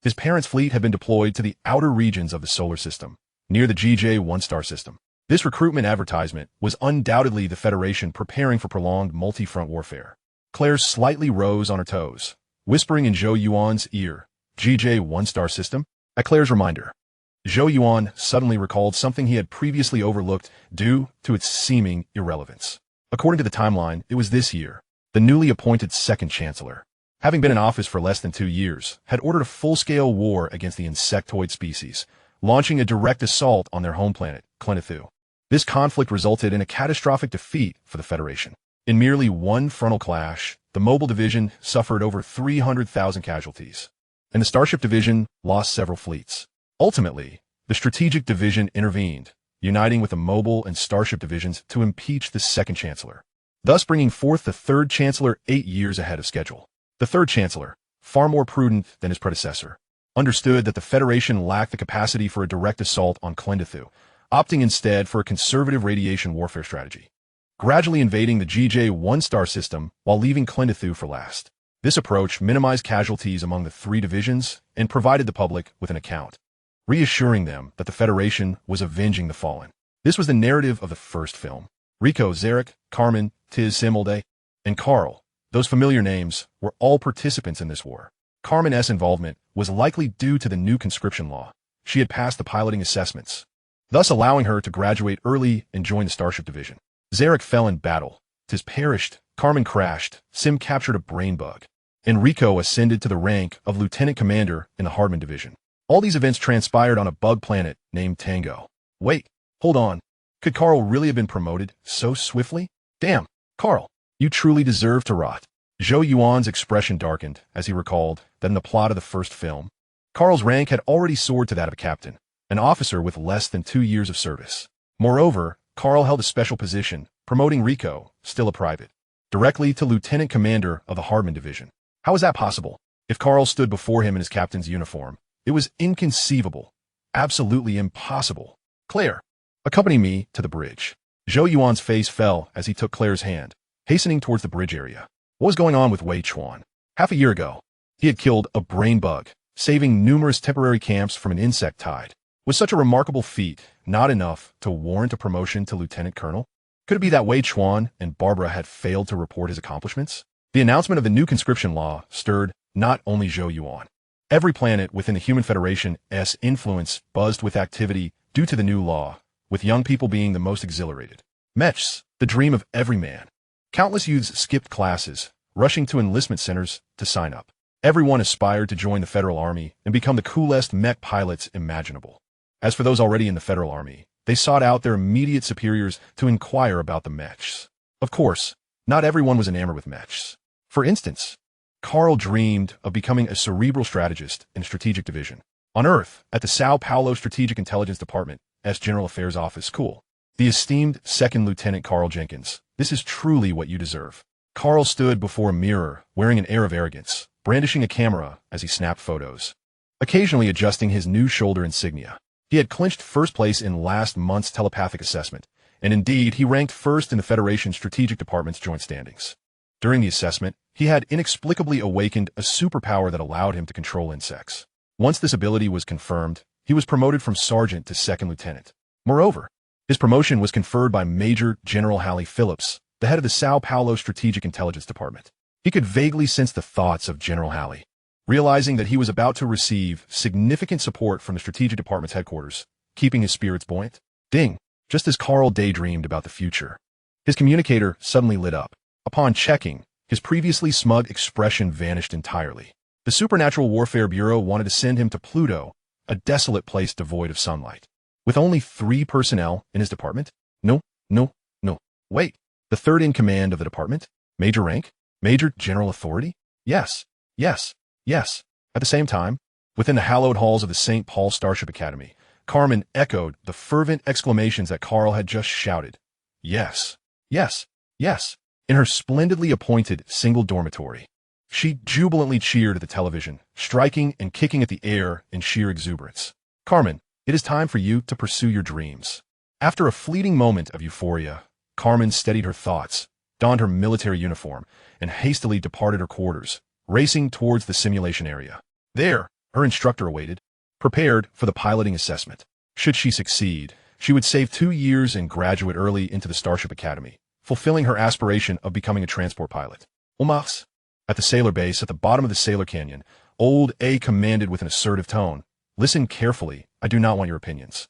his parents' fleet had been deployed to the outer regions of the solar system, near the GJ one-star system. This recruitment advertisement was undoubtedly the Federation preparing for prolonged multi-front warfare. Claire slightly rose on her toes, whispering in Zhou Yuan's ear, GJ one-star system? At Claire's reminder, Zhou Yuan suddenly recalled something he had previously overlooked due to its seeming irrelevance. According to the timeline, it was this year. The newly appointed second chancellor, having been in office for less than 2 years, had ordered a full-scale war against the insectoid species, launching a direct assault on their home planet, Clintu. This conflict resulted in a catastrophic defeat for the Federation. In merely one frontal clash, the Mobile Division suffered over 300,000 casualties, and the Starship Division lost several fleets. Ultimately, the Strategic Division intervened, uniting with the Mobile and Starship Divisions to impeach the second chancellor, thus bringing forth the third chancellor 8 years ahead of schedule. The third chancellor, far more prudent than his predecessor, understood that the Federation lacked the capacity for a direct assault on Clintu, opting instead for a conservative radiation warfare strategy, gradually invading the GJ one-star system while leaving Clintu for last. This approach minimized casualties among the three divisions and provided the public with an account, reassuring them that the Federation was avenging the fallen. This was the narrative of the first film. Rico, Zarek, Carmen, Tiz Similde, and Carl, those familiar names, were all participants in this war. Carmen's involvement was likely due to the new conscription law. She had passed the piloting assessments, thus allowing her to graduate early and join the Starship Division. Zarek fell in battle. Tiz perished. Carmen crashed. Sim captured a brain bug. And Rico ascended to the rank of lieutenant commander in the Hardman Division. All these events transpired on a bug planet named Tango. Wait, hold on. Could Carl really have been promoted so swiftly? Damn, Carl, you truly deserve to rot. Zhou Yuan's expression darkened as he recalled that in the plot of the first film, Carl's rank had already soared to that of a captain, an officer with less than 2 years of service. Moreover, Carl held a special position, promoting Rico, still a private, directly to lieutenant commander of the Hardman Division. How was that possible? If Carl stood before him in his captain's uniform, it was inconceivable, absolutely impossible. Claire, accompany me to the bridge. Zhou Yuan's face fell as he took Claire's hand, hastening towards the bridge area. What was going on with Wei Chuan? Half a year ago, he had killed a brain bug, saving numerous temporary camps from an insect tide. With such a remarkable feat, not enough to warrant a promotion to lieutenant colonel? Could it be that Wei Chuan and Barbara had failed to report his accomplishments? The announcement of the new conscription law stirred not only Zhou Yuan. Every planet within the Human Federation's influence buzzed with activity due to the new law, with young people being the most exhilarated. Mechs, the dream of every man. Countless youths skipped classes, rushing to enlistment centers to sign up. Everyone aspired to join the Federal Army and become the coolest mech pilots imaginable. As for those already in the Federal Army, they sought out their immediate superiors to inquire about the mechs. Of course, not everyone was enamored with mechs. For instance, Carl dreamed of becoming a cerebral strategist in a strategic division. On Earth, at the Sao Paulo Strategic Intelligence Department's General Affairs Office. Cool. The esteemed Second Lieutenant Carl Jenkins, this is truly what you deserve. Carl stood before a mirror, wearing an air of arrogance, brandishing a camera as he snapped photos, occasionally adjusting his new shoulder insignia. He had clinched first place in last month's telepathic assessment, and indeed he ranked first in the Federation's Strategic Department's joint standings. During the assessment, he had inexplicably awakened a superpower that allowed him to control insects. Once this ability was confirmed, he was promoted from sergeant to second lieutenant. Moreover, his promotion was conferred by Major General Halley Phillips, the head of the Sao Paulo Strategic Intelligence Department. He could vaguely sense the thoughts of General Halley. Realizing that he was about to receive significant support from the Strategic Department's headquarters, keeping his spirits buoyant. Ding! Just as Carl daydreamed about the future, his communicator suddenly lit up. Upon checking, his previously smug expression vanished entirely. The Supernatural Warfare Bureau wanted to send him to Pluto, a desolate place devoid of sunlight. With only 3 personnel in his department? No. Wait, the third in command of the department? Major rank? Major general authority? Yes. At the same time, within the hallowed halls of the St. Paul Starship Academy, Carmen echoed the fervent exclamations that Carl had just shouted. Yes. In her splendidly appointed single dormitory. She jubilantly cheered at the television, striking and kicking at the air in sheer exuberance. Carmen, it is time for you to pursue your dreams. After a fleeting moment of euphoria, Carmen steadied her thoughts, donned her military uniform, and hastily departed her quarters, racing towards the simulation area. There, her instructor awaited, prepared for the piloting assessment. Should she succeed, she would save 2 years and graduate early into the Starship Academy, fulfilling her aspiration of becoming a transport pilot. Omas. At the sailor base at the bottom of the Sailor Canyon, Old A commanded with an assertive tone, "Listen carefully, I do not want your opinions.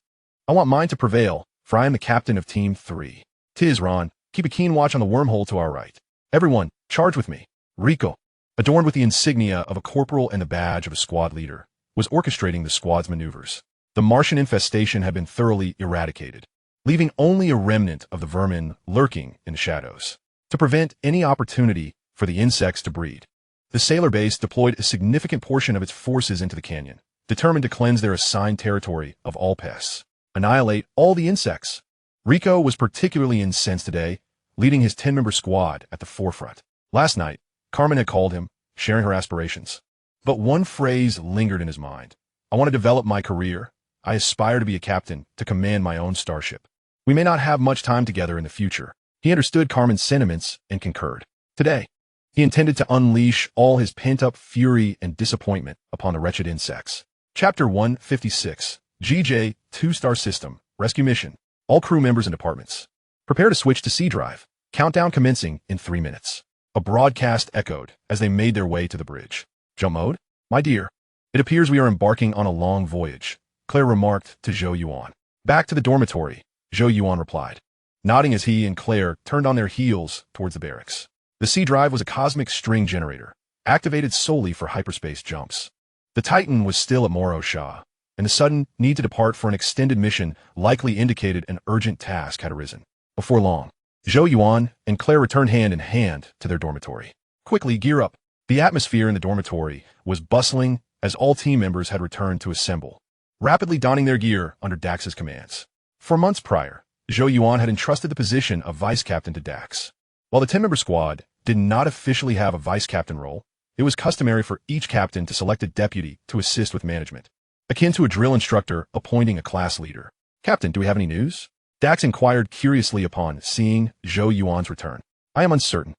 I want mine to prevail, for I am the captain of Team 3. Tis Ron, keep a keen watch on the wormhole to our right. Everyone, charge with me." Rico, adorned with the insignia of a corporal and the badge of a squad leader, was orchestrating the squad's maneuvers. The Martian infestation had been thoroughly eradicated, leaving only a remnant of the vermin lurking in the shadows. To prevent any opportunity for the insects to breed, the sailor base deployed a significant portion of its forces into the canyon, determined to cleanse their assigned territory of all pests, annihilate all the insects. Rico was particularly incensed today, leading his 10-member squad at the forefront. Last night, Carmen had called him, sharing her aspirations. But one phrase lingered in his mind. "I want to develop my career. I aspire to be a captain, to command my own starship. We may not have much time together in the future." He understood Carmen's sentiments and concurred. Today, he intended to unleash all his pent-up fury and disappointment upon the wretched insects. Chapter 156, GJ 2-Star System, Rescue Mission. All crew members and departments, prepare to switch to C drive. Countdown commencing in 3 minutes. A broadcast echoed as they made their way to the bridge. "Jump mode? My dear, it appears we are embarking on a long voyage," Claire remarked to Zhou Yuan. "Back to the dormitory," Zhou Yuan replied, nodding as he and Claire turned on their heels towards the barracks. The C drive was a cosmic string generator, activated solely for hyperspace jumps. The Titan was still at Morro Shah, and the sudden need to depart for an extended mission likely indicated an urgent task had arisen. Before long, Zhou Yuan and Claire returned hand in hand to their dormitory. "Quickly gear up." The atmosphere in the dormitory was bustling as all team members had returned to assemble, rapidly donning their gear under Dax's commands. For months prior, Zhou Yuan had entrusted the position of vice captain to Dax. While the 10-member squad did not officially have a vice captain role, it was customary for each captain to select a deputy to assist with management, akin to a drill instructor appointing a class leader. "Captain, do we have any news?" Dax inquired curiously upon seeing Zhou Yuan's return. "I am uncertain,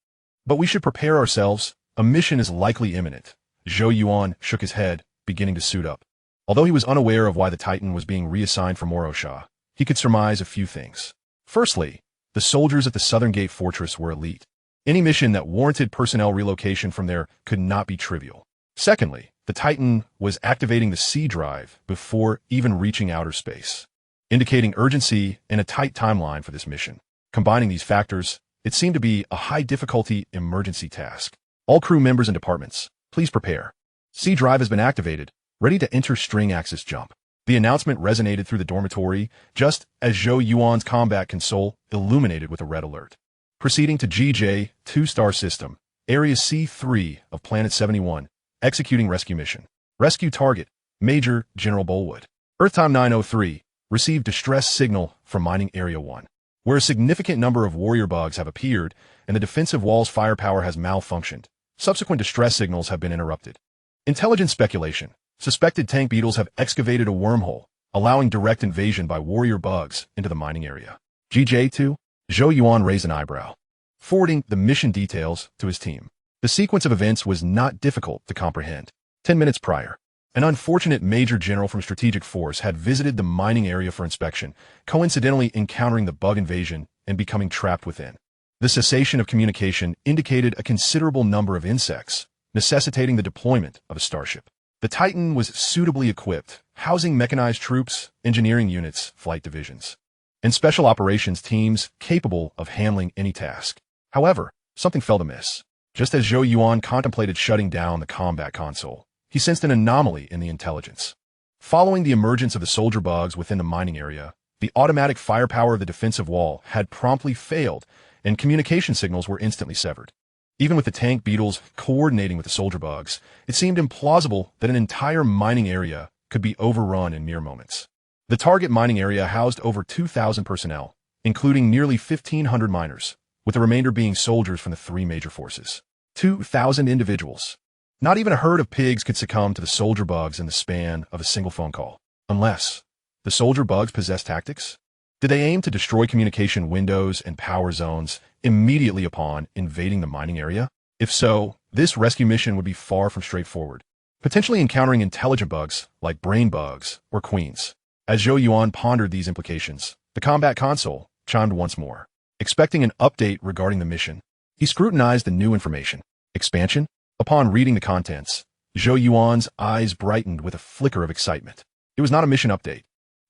but we should prepare ourselves. A mission is likely imminent." Zhou Yuan shook his head, beginning to suit up. Although he was unaware of why the Titan was being reassigned from Morro Shah, he could surmise a few things. Firstly, the soldiers at the Southern Gate Fortress were elite. Any mission that warranted personnel relocation from there could not be trivial. Secondly, the Titan was activating the C drive before even reaching outer space, indicating urgency and a tight timeline for this mission. Combining these factors, it seemed to be a high-difficulty emergency task. All crew members and departments, please prepare. C drive has been activated, ready to enter string axis jump. The announcement resonated through the dormitory just as Zhou Yuan's combat console illuminated with a red alert. Proceeding to GJ 2-star system, Area C3 of Planet 71, executing rescue mission. Rescue target, Major General Bolwood. Earth time 9:03, received distress signal from Mining Area 1, where a significant number of warrior bugs have appeared and the defensive wall's firepower has malfunctioned. Subsequent distress signals have been interrupted. Intelligence speculation. Suspected tank beetles have excavated a wormhole, allowing direct invasion by warrior bugs into the mining area. GJ2? Zhou Yuan raised an eyebrow, forwarding the mission details to his team. The sequence of events was not difficult to comprehend. 10 minutes prior, an unfortunate major general from Strategic Force had visited the mining area for inspection, coincidentally encountering the bug invasion and becoming trapped within. The cessation of communication indicated a considerable number of insects, necessitating the deployment of a starship. The Titan was suitably equipped, housing mechanized troops, engineering units, flight divisions, and special operations teams capable of handling any task. However, something felt amiss. Just as Zhou Yuan contemplated shutting down the combat console, he sensed an anomaly in the intelligence. Following the emergence of the soldier bugs within the mining area, the automatic firepower of the defensive wall had promptly failed, and communication signals were instantly severed. Even with the tank beetles coordinating with the soldier bugs, it seemed implausible that an entire mining area could be overrun in mere moments. The target mining area housed over 2,000 personnel, including nearly 1,500 miners, with the remainder being soldiers from the three major forces. 2,000 individuals. Not even a herd of pigs could succumb to the soldier bugs in the span of a single phone call. Unless the soldier bugs possessed tactics? Did they aim to destroy communication windows and power zones immediately upon invading the mining area? If so, this rescue mission would be far from straightforward, potentially encountering intelligent bugs like brain bugs or queens. As Zhou Yuan pondered these implications, the combat console chimed once more. Expecting an update regarding the mission, he scrutinized the new information. Expansion? Upon reading the contents, Zhou Yuan's eyes brightened with a flicker of excitement. It was not a mission update,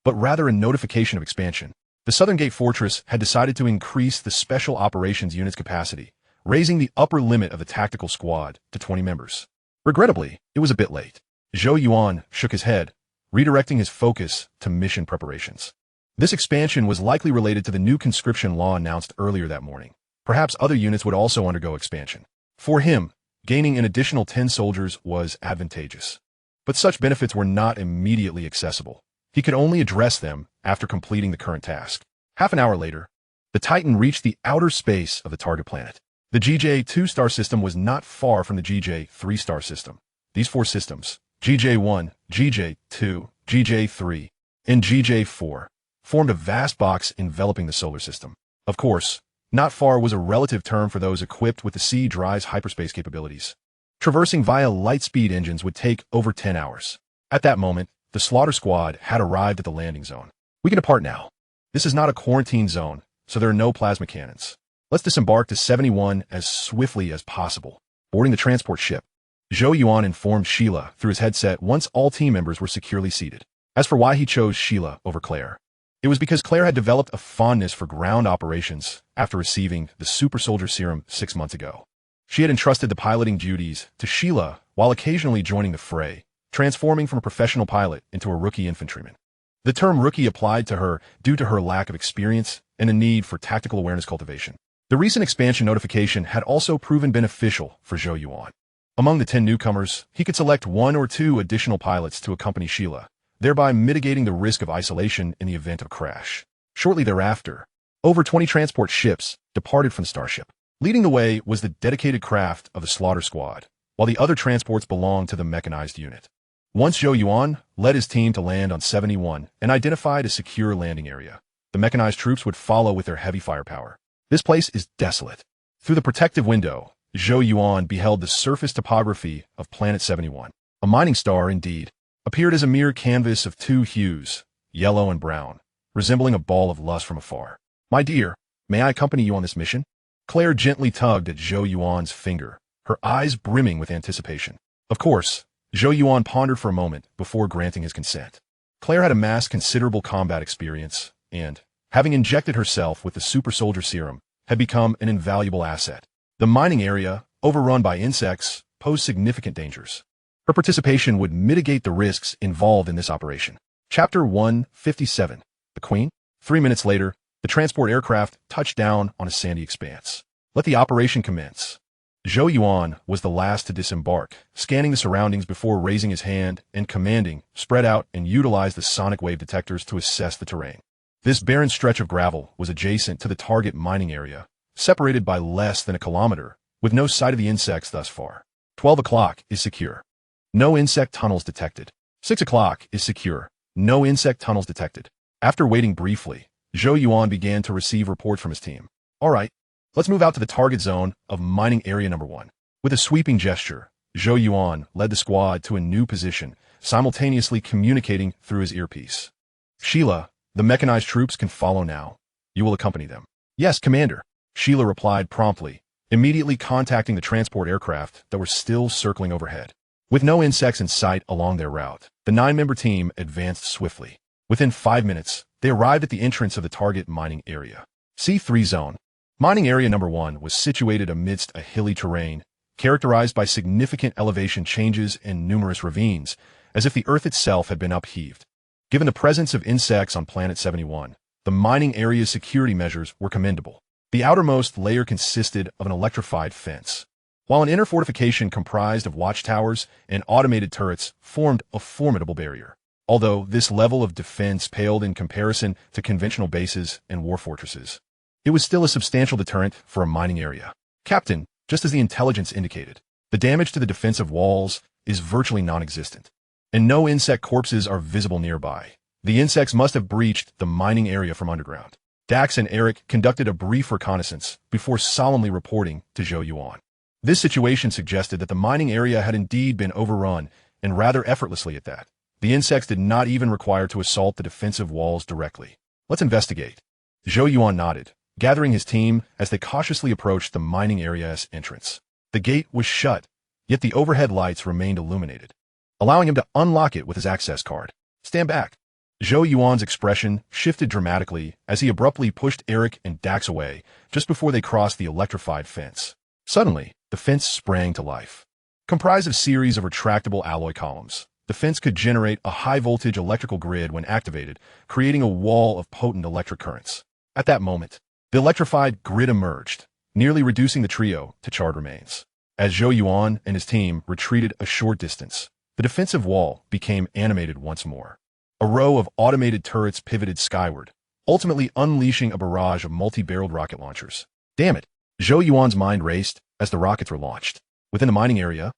but rather a notification of expansion. The Southern Gate Fortress had decided to increase the Special Operations Unit's capacity, raising the upper limit of the tactical squad to 20 members. Regrettably, it was a bit late. Zhou Yuan shook his head, redirecting his focus to mission preparations. This expansion was likely related to the new conscription law announced earlier that morning. Perhaps other units would also undergo expansion. For him, gaining an additional 10 soldiers was advantageous. But such benefits were not immediately accessible. He could only address them after completing the current task. Half an hour later, the Titan reached the outer space of the target planet. The GJ 2-star system was not far from the GJ 3-star system. These four systems, GJ 1, GJ 2, GJ 3, and GJ 4, formed a vast box enveloping the solar system. Of course, not far was a relative term for those equipped with the C drive's hyperspace capabilities. Traversing via light-speed engines would take over 10 hours. At that moment, the slaughter squad had arrived at the landing zone. We can depart now. This is not a quarantine zone, so there are no plasma cannons. Let's disembark to 71 as swiftly as possible. Boarding the transport ship, Zhou Yuan informed Sheila through his headset once all team members were securely seated. As for why he chose Sheila over Claire, it was because Claire had developed a fondness for ground operations after receiving the Super Soldier Serum 6 months ago. She had entrusted the piloting duties to Sheila while occasionally joining the fray, transforming from a professional pilot into a rookie infantryman. The term rookie applied to her due to her lack of experience and a need for tactical awareness cultivation. The recent expansion notification had also proven beneficial for Zhou Yuan. Among the 10 newcomers, he could select 1 or 2 additional pilots to accompany Sheila, thereby mitigating the risk of isolation in the event of a crash. Shortly thereafter, over 20 transport ships departed from the starship. Leading the way was the dedicated craft of the slaughter squad, while the other transports belonged to the mechanized unit. Once Zhou Yuan led his team to land on 71 and identified a secure landing area, the mechanized troops would follow with their heavy firepower. This place is desolate. Through the protective window, Zhou Yuan beheld the surface topography of Planet 71. A mining star, indeed, appeared as a mere canvas of 2 hues, yellow and brown, resembling a ball of lust from afar. "My dear, may I accompany you on this mission?" Claire gently tugged at Zhou Yuan's finger, her eyes brimming with anticipation. Of course, Zhou Yuan pondered for a moment before granting his consent. Claire had amassed considerable combat experience and, having injected herself with the Super Soldier Serum, had become an invaluable asset. The mining area, overrun by insects, posed significant dangers. Her participation would mitigate the risks involved in this operation. Chapter 157. The Queen? 3 minutes later, the transport aircraft touched down on a sandy expanse. "Let the operation commence." Zhou Yuan was the last to disembark, scanning the surroundings before raising his hand and commanding, "Spread out and utilize the sonic wave detectors to assess the terrain." This barren stretch of gravel was adjacent to the target mining area, separated by less than a kilometer, with no sight of the insects thus far. 12 o'clock is secure. No insect tunnels detected. 6 o'clock is secure. No insect tunnels detected. After waiting briefly, Zhou Yuan began to receive reports from his team. "All right, let's move out to the target zone of mining area number 1. With a sweeping gesture, Zhou Yuan led the squad to a new position, simultaneously communicating through his earpiece. "Sheila, the mechanized troops can follow now. You will accompany them." "Yes, Commander," Sheila replied promptly, immediately contacting the transport aircraft that were still circling overhead. With no insects in sight along their route, the 9-member team advanced swiftly. Within 5 minutes, they arrived at the entrance of the target mining area. C3 Zone. Mining area number 1 was situated amidst a hilly terrain, characterized by significant elevation changes and numerous ravines, as if the Earth itself had been upheaved. Given the presence of insects on Planet 71, the mining area's security measures were commendable. The outermost layer consisted of an electrified fence, while an inner fortification comprised of watchtowers and automated turrets formed a formidable barrier. Although this level of defense paled in comparison to conventional bases and war fortresses, it was still a substantial deterrent for a mining area. "Captain, just as the intelligence indicated, the damage to the defensive walls is virtually non-existent, and no insect corpses are visible nearby. The insects must have breached the mining area from underground." Dax and Eric conducted a brief reconnaissance before solemnly reporting to Zhou Yuan. This situation suggested that the mining area had indeed been overrun, and rather effortlessly at that. The insects did not even require to assault the defensive walls directly. "Let's investigate." Zhou Yuan nodded, gathering his team as they cautiously approached the mining area's entrance. The gate was shut, yet the overhead lights remained illuminated, allowing him to unlock it with his access card. "Stand back." Zhou Yuan's expression shifted dramatically as he abruptly pushed Eric and Dax away just before they crossed the electrified fence. Suddenly, the fence sprang to life. Comprised of a series of retractable alloy columns, the fence could generate a high-voltage electrical grid when activated, creating a wall of potent electric currents. At that moment, the electrified grid emerged, nearly reducing the trio to charred remains. As Zhou Yuan and his team retreated a short distance, the defensive wall became animated once more. A row of automated turrets pivoted skyward, ultimately unleashing a barrage of multi-barreled rocket launchers. Damn it! Zhou Yuan's mind raced as the rockets were launched. Within the mining area,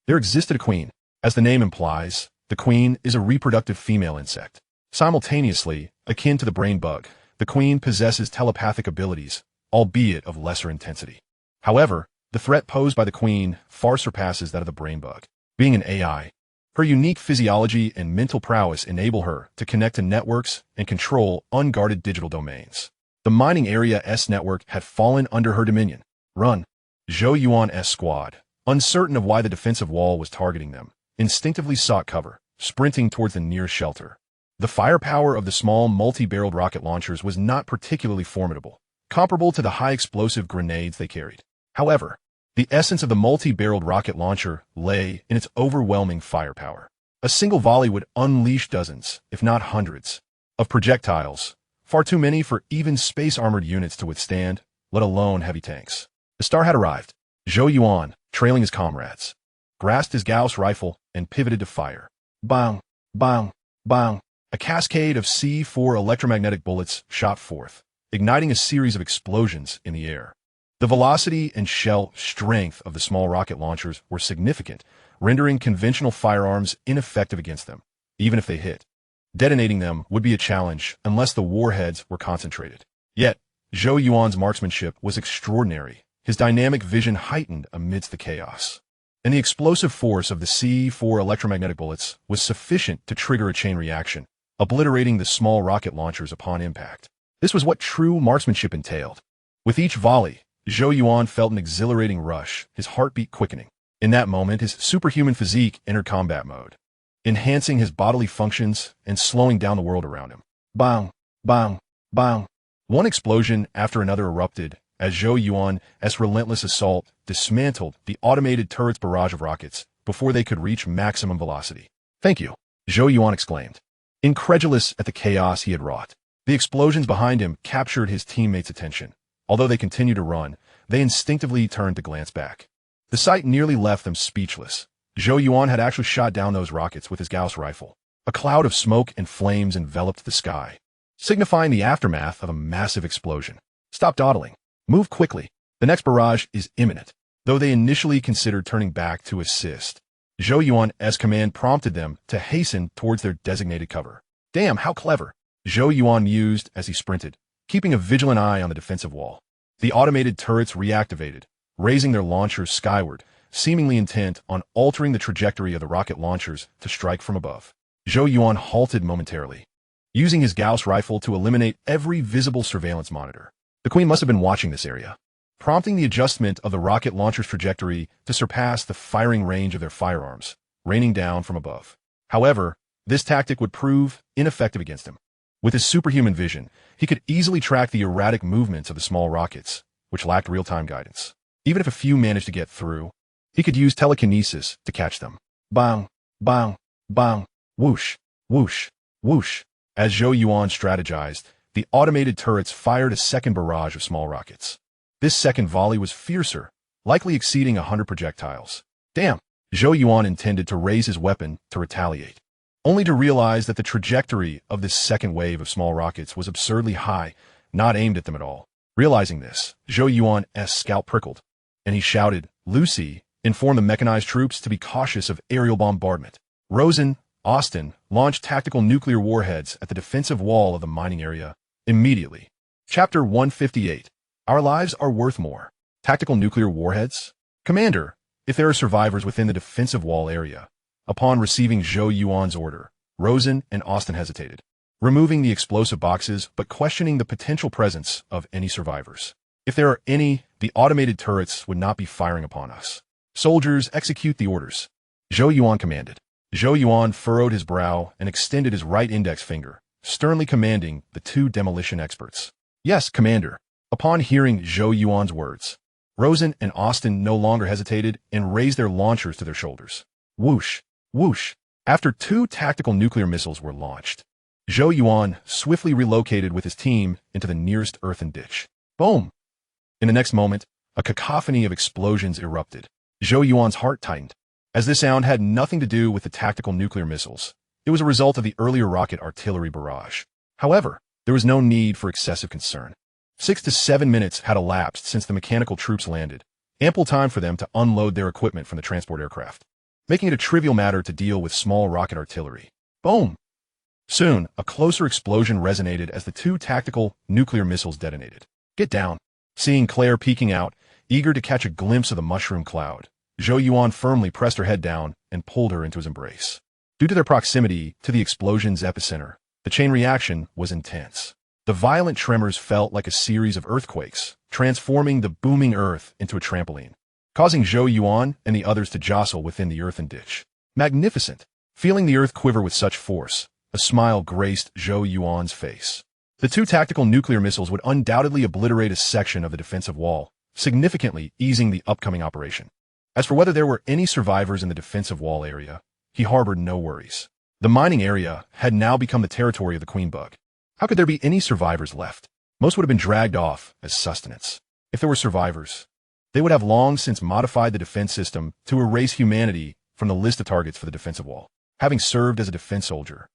there existed a queen. As the name implies, the queen is a reproductive female insect. Simultaneously, akin to the brain bug, the queen possesses telepathic abilities, albeit of lesser intensity. However, the threat posed by the queen far surpasses that of the brain bug. Being an AI, her unique physiology and mental prowess enable her to connect to networks and control unguarded digital domains. The mining area's network had fallen under her dominion. Run! Zhou Yuan's squad, uncertain of why the defensive wall was targeting them, instinctively sought cover, sprinting towards the nearest shelter. The firepower of the small multi-barreled rocket launchers was not particularly formidable, comparable to the high-explosive grenades they carried. However, the essence of the multi-barreled rocket launcher lay in its overwhelming firepower. A single volley would unleash dozens, if not hundreds, of projectiles, far too many for even space-armored units to withstand, let alone heavy tanks. The star had arrived. Zhou Yuan, trailing his comrades, grasped his Gauss rifle and pivoted to fire. Bang! Bang! Bang! A cascade of C4 electromagnetic bullets shot forth, igniting a series of explosions in the air. The velocity and shell strength of the small rocket launchers were significant, rendering conventional firearms ineffective against them, even if they hit. Detonating them would be a challenge unless the warheads were concentrated. Yet, Zhou Yuan's marksmanship was extraordinary, his dynamic vision heightened amidst the chaos. And the explosive force of the C4 electromagnetic bullets was sufficient to trigger a chain reaction, obliterating the small rocket launchers upon impact. This was what true marksmanship entailed. With each volley, Zhou Yuan felt an exhilarating rush, his heartbeat quickening. In that moment, his superhuman physique entered combat mode, enhancing his bodily functions and slowing down the world around him. Bang, bang, bang. One explosion after another erupted as Zhou Yuan's relentless assault dismantled the automated turret's barrage of rockets before they could reach maximum velocity. Thank you, Zhou Yuan exclaimed, incredulous at the chaos he had wrought. The explosions behind him captured his teammates' attention. Although they continued to run, they instinctively turned to glance back. The sight nearly left them speechless. Zhou Yuan had actually shot down those rockets with his Gauss rifle. A cloud of smoke and flames enveloped the sky, signifying the aftermath of a massive explosion. Stop dawdling. Move quickly. The next barrage is imminent. Though they initially considered turning back to assist, Zhou Yuan's command prompted them to hasten towards their designated cover. Damn, how clever, Zhou Yuan mused as he sprinted, keeping a vigilant eye on the defensive wall. The automated turrets reactivated, raising their launchers skyward, seemingly intent on altering the trajectory of the rocket launchers to strike from above. Zhou Yuan halted momentarily, using his Gauss rifle to eliminate every visible surveillance monitor. The Queen must have been watching this area, prompting the adjustment of the rocket launcher's trajectory to surpass the firing range of their firearms, raining down from above. However, this tactic would prove ineffective against him. With his superhuman vision, he could easily track the erratic movements of the small rockets, which lacked real-time guidance. Even if a few managed to get through, he could use telekinesis to catch them. Bang, bang, bang, whoosh, whoosh, whoosh. As Zhou Yuan strategized, the automated turrets fired a second barrage of small rockets. This second volley was fiercer, likely exceeding 100 projectiles. Damn, Zhou Yuan intended to raise his weapon to retaliate, only to realize that the trajectory of this second wave of small rockets was absurdly high, not aimed at them at all. Realizing this, Zhou Yuan's scalp prickled, and he shouted, Lucy, inform the mechanized troops to be cautious of aerial bombardment. Rosen, Austin, launched tactical nuclear warheads at the defensive wall of the mining area immediately. Chapter 158. Our lives are worth more. Tactical nuclear warheads? Commander, if there are survivors within the defensive wall area. Upon receiving Zhou Yuan's order, Rosen and Austin hesitated, removing the explosive boxes but questioning the potential presence of any survivors. If there are any, the automated turrets would not be firing upon us. Soldiers, execute the orders, Zhou Yuan commanded. Zhou Yuan furrowed his brow and extended his right index finger, sternly commanding the two demolition experts. Yes, Commander. Upon hearing Zhou Yuan's words, Rosen and Austin no longer hesitated and raised their launchers to their shoulders. Whoosh, whoosh. After two tactical nuclear missiles were launched, Zhou Yuan swiftly relocated with his team into the nearest earthen ditch. Boom! In the next moment, a cacophony of explosions erupted. Zhou Yuan's heart tightened, as this sound had nothing to do with the tactical nuclear missiles. It was a result of the earlier rocket artillery barrage. However, there was no need for excessive concern. 6 to 7 minutes had elapsed since the mechanical troops landed, ample time for them to unload their equipment from the transport aircraft, making it a trivial matter to deal with small rocket artillery. Boom! Soon, a closer explosion resonated as the two tactical nuclear missiles detonated. Get down. Seeing Claire peeking out, eager to catch a glimpse of the mushroom cloud, Zhou Yuan firmly pressed her head down and pulled her into his embrace. Due to their proximity to the explosion's epicenter, the chain reaction was intense. The violent tremors felt like a series of earthquakes, transforming the booming earth into a trampoline, causing Zhou Yuan and the others to jostle within the earthen ditch. Magnificent! Feeling the earth quiver with such force, a smile graced Zhou Yuan's face. The two tactical nuclear missiles would undoubtedly obliterate a section of the defensive wall, significantly easing the upcoming operation. As for whether there were any survivors in the defensive wall area, he harbored no worries. The mining area had now become the territory of the Queen Bug. How could there be any survivors left? Most would have been dragged off as sustenance. If there were survivors, they would have long since modified the defense system to erase humanity from the list of targets for the defensive wall. Having served as a defense soldier,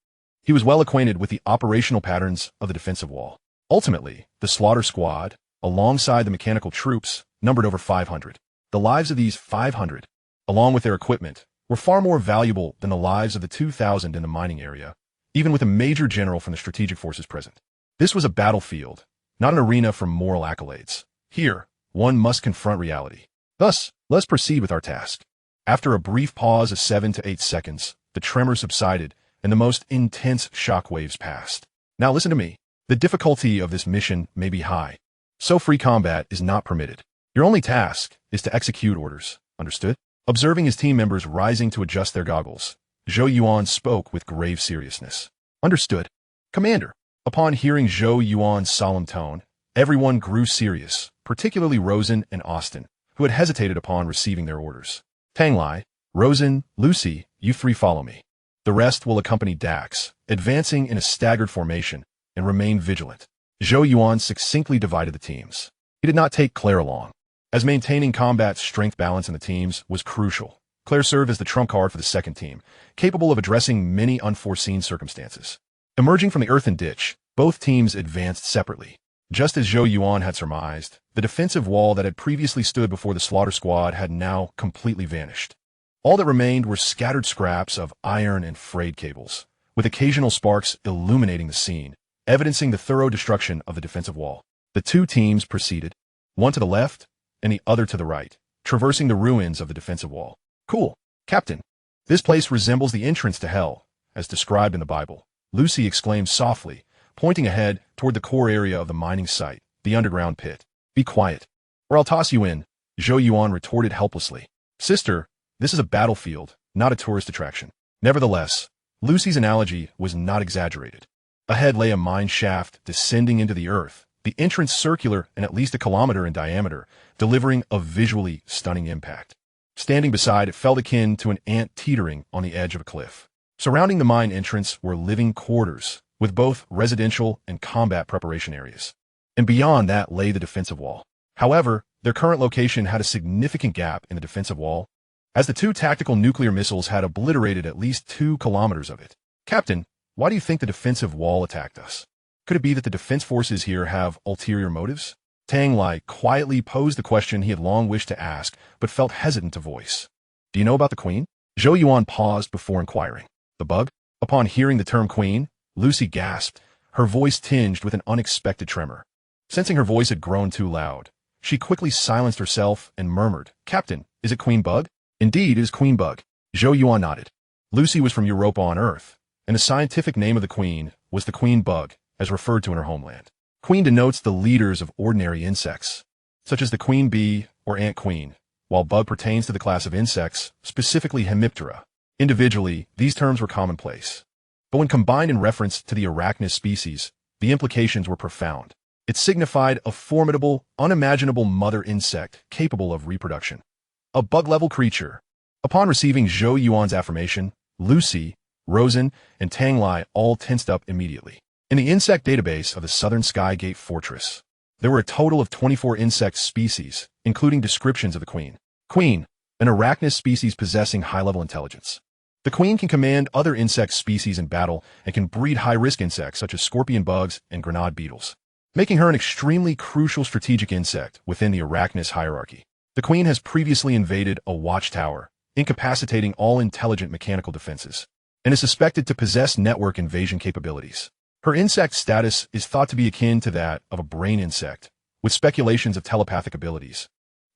he was well acquainted with the operational patterns of the defensive wall. Ultimately, the slaughter squad, alongside the mechanical troops, numbered over 500. The lives of these 500, along with their equipment, were far more valuable than the lives of the 2,000 in the mining area, even with a major general from the strategic forces present. This was a battlefield, not an arena for moral accolades. Here, one must confront reality. Thus, let's proceed with our task. After a brief pause of 7 to 8 seconds, the tremor subsided and the most intense shockwaves passed. Now listen to me. The difficulty of this mission may be high, so free combat is not permitted. Your only task is to execute orders, understood? Observing his team members rising to adjust their goggles, Zhou Yuan spoke with grave seriousness. Understood. Commander. Upon hearing Zhou Yuan's solemn tone, everyone grew serious, particularly Rosen and Austin, who had hesitated upon receiving their orders. Tang Lai, Rosen, Lucy, you three follow me. The rest will accompany Dax, advancing in a staggered formation, and remain vigilant. Zhou Yuan succinctly divided the teams. He did not take Claire along, as maintaining combat strength balance in the teams was crucial. Claire served as the trump card for the second team, capable of addressing many unforeseen circumstances. Emerging from the earthen ditch, both teams advanced separately. Just as Zhou Yuan had surmised, the defensive wall that had previously stood before the slaughter squad had now completely vanished. All that remained were scattered scraps of iron and frayed cables, with occasional sparks illuminating the scene, evidencing the thorough destruction of the defensive wall. The two teams proceeded, one to the left and the other to the right, traversing the ruins of the defensive wall. Cool, Captain. This place resembles the entrance to hell, as described in the Bible, Lucy exclaimed softly, pointing ahead toward the core area of the mining site, the underground pit. Be quiet, or I'll toss you in, Zhou Yuan retorted helplessly. Sister, this is a battlefield, not a tourist attraction. Nevertheless, Lucy's analogy was not exaggerated. Ahead lay a mine shaft descending into the earth, the entrance circular and at least a kilometer in diameter, delivering a visually stunning impact. Standing beside it felt akin to an ant teetering on the edge of a cliff. Surrounding the mine entrance were living quarters, with both residential and combat preparation areas. And beyond that lay the defensive wall. However, their current location had a significant gap in the defensive wall, as the two tactical nuclear missiles had obliterated at least 2 kilometers of it. Captain, why do you think the defensive wall attacked us? Could it be that the defense forces here have ulterior motives? Tang Lai quietly posed the question he had long wished to ask, but felt hesitant to voice. Do you know about the Queen? Zhou Yuan paused before inquiring. The bug? Upon hearing the term Queen, Lucy gasped, her voice tinged with an unexpected tremor. Sensing her voice had grown too loud, she quickly silenced herself and murmured, Captain, is it Queen Bug? Indeed, it is Queen Bug. Zhou Yuan nodded. Lucy was from Europa on Earth, and the scientific name of the Queen was the Queen Bug, as referred to in her homeland. Queen denotes the leaders of ordinary insects, such as the queen bee or ant queen, while bug pertains to the class of insects, specifically Hemiptera. Individually, these terms were commonplace, but when combined in reference to the arachnid species, the implications were profound. It signified a formidable, unimaginable mother insect capable of reproduction. A bug-level creature. Upon receiving Zhou Yuan's affirmation, Lucy, Rosen, and Tang Lai all tensed up immediately. In the insect database of the Southern Skygate Fortress, there were a total of 24 insect species, including descriptions of the Queen. Queen, an arachnid species possessing high-level intelligence. The Queen can command other insect species in battle and can breed high-risk insects such as scorpion bugs and grenade beetles, making her an extremely crucial strategic insect within the arachnid hierarchy. The Queen has previously invaded a watchtower, incapacitating all intelligent mechanical defenses, and is suspected to possess network invasion capabilities. Her insect status is thought to be akin to that of a brain insect, with speculations of telepathic abilities,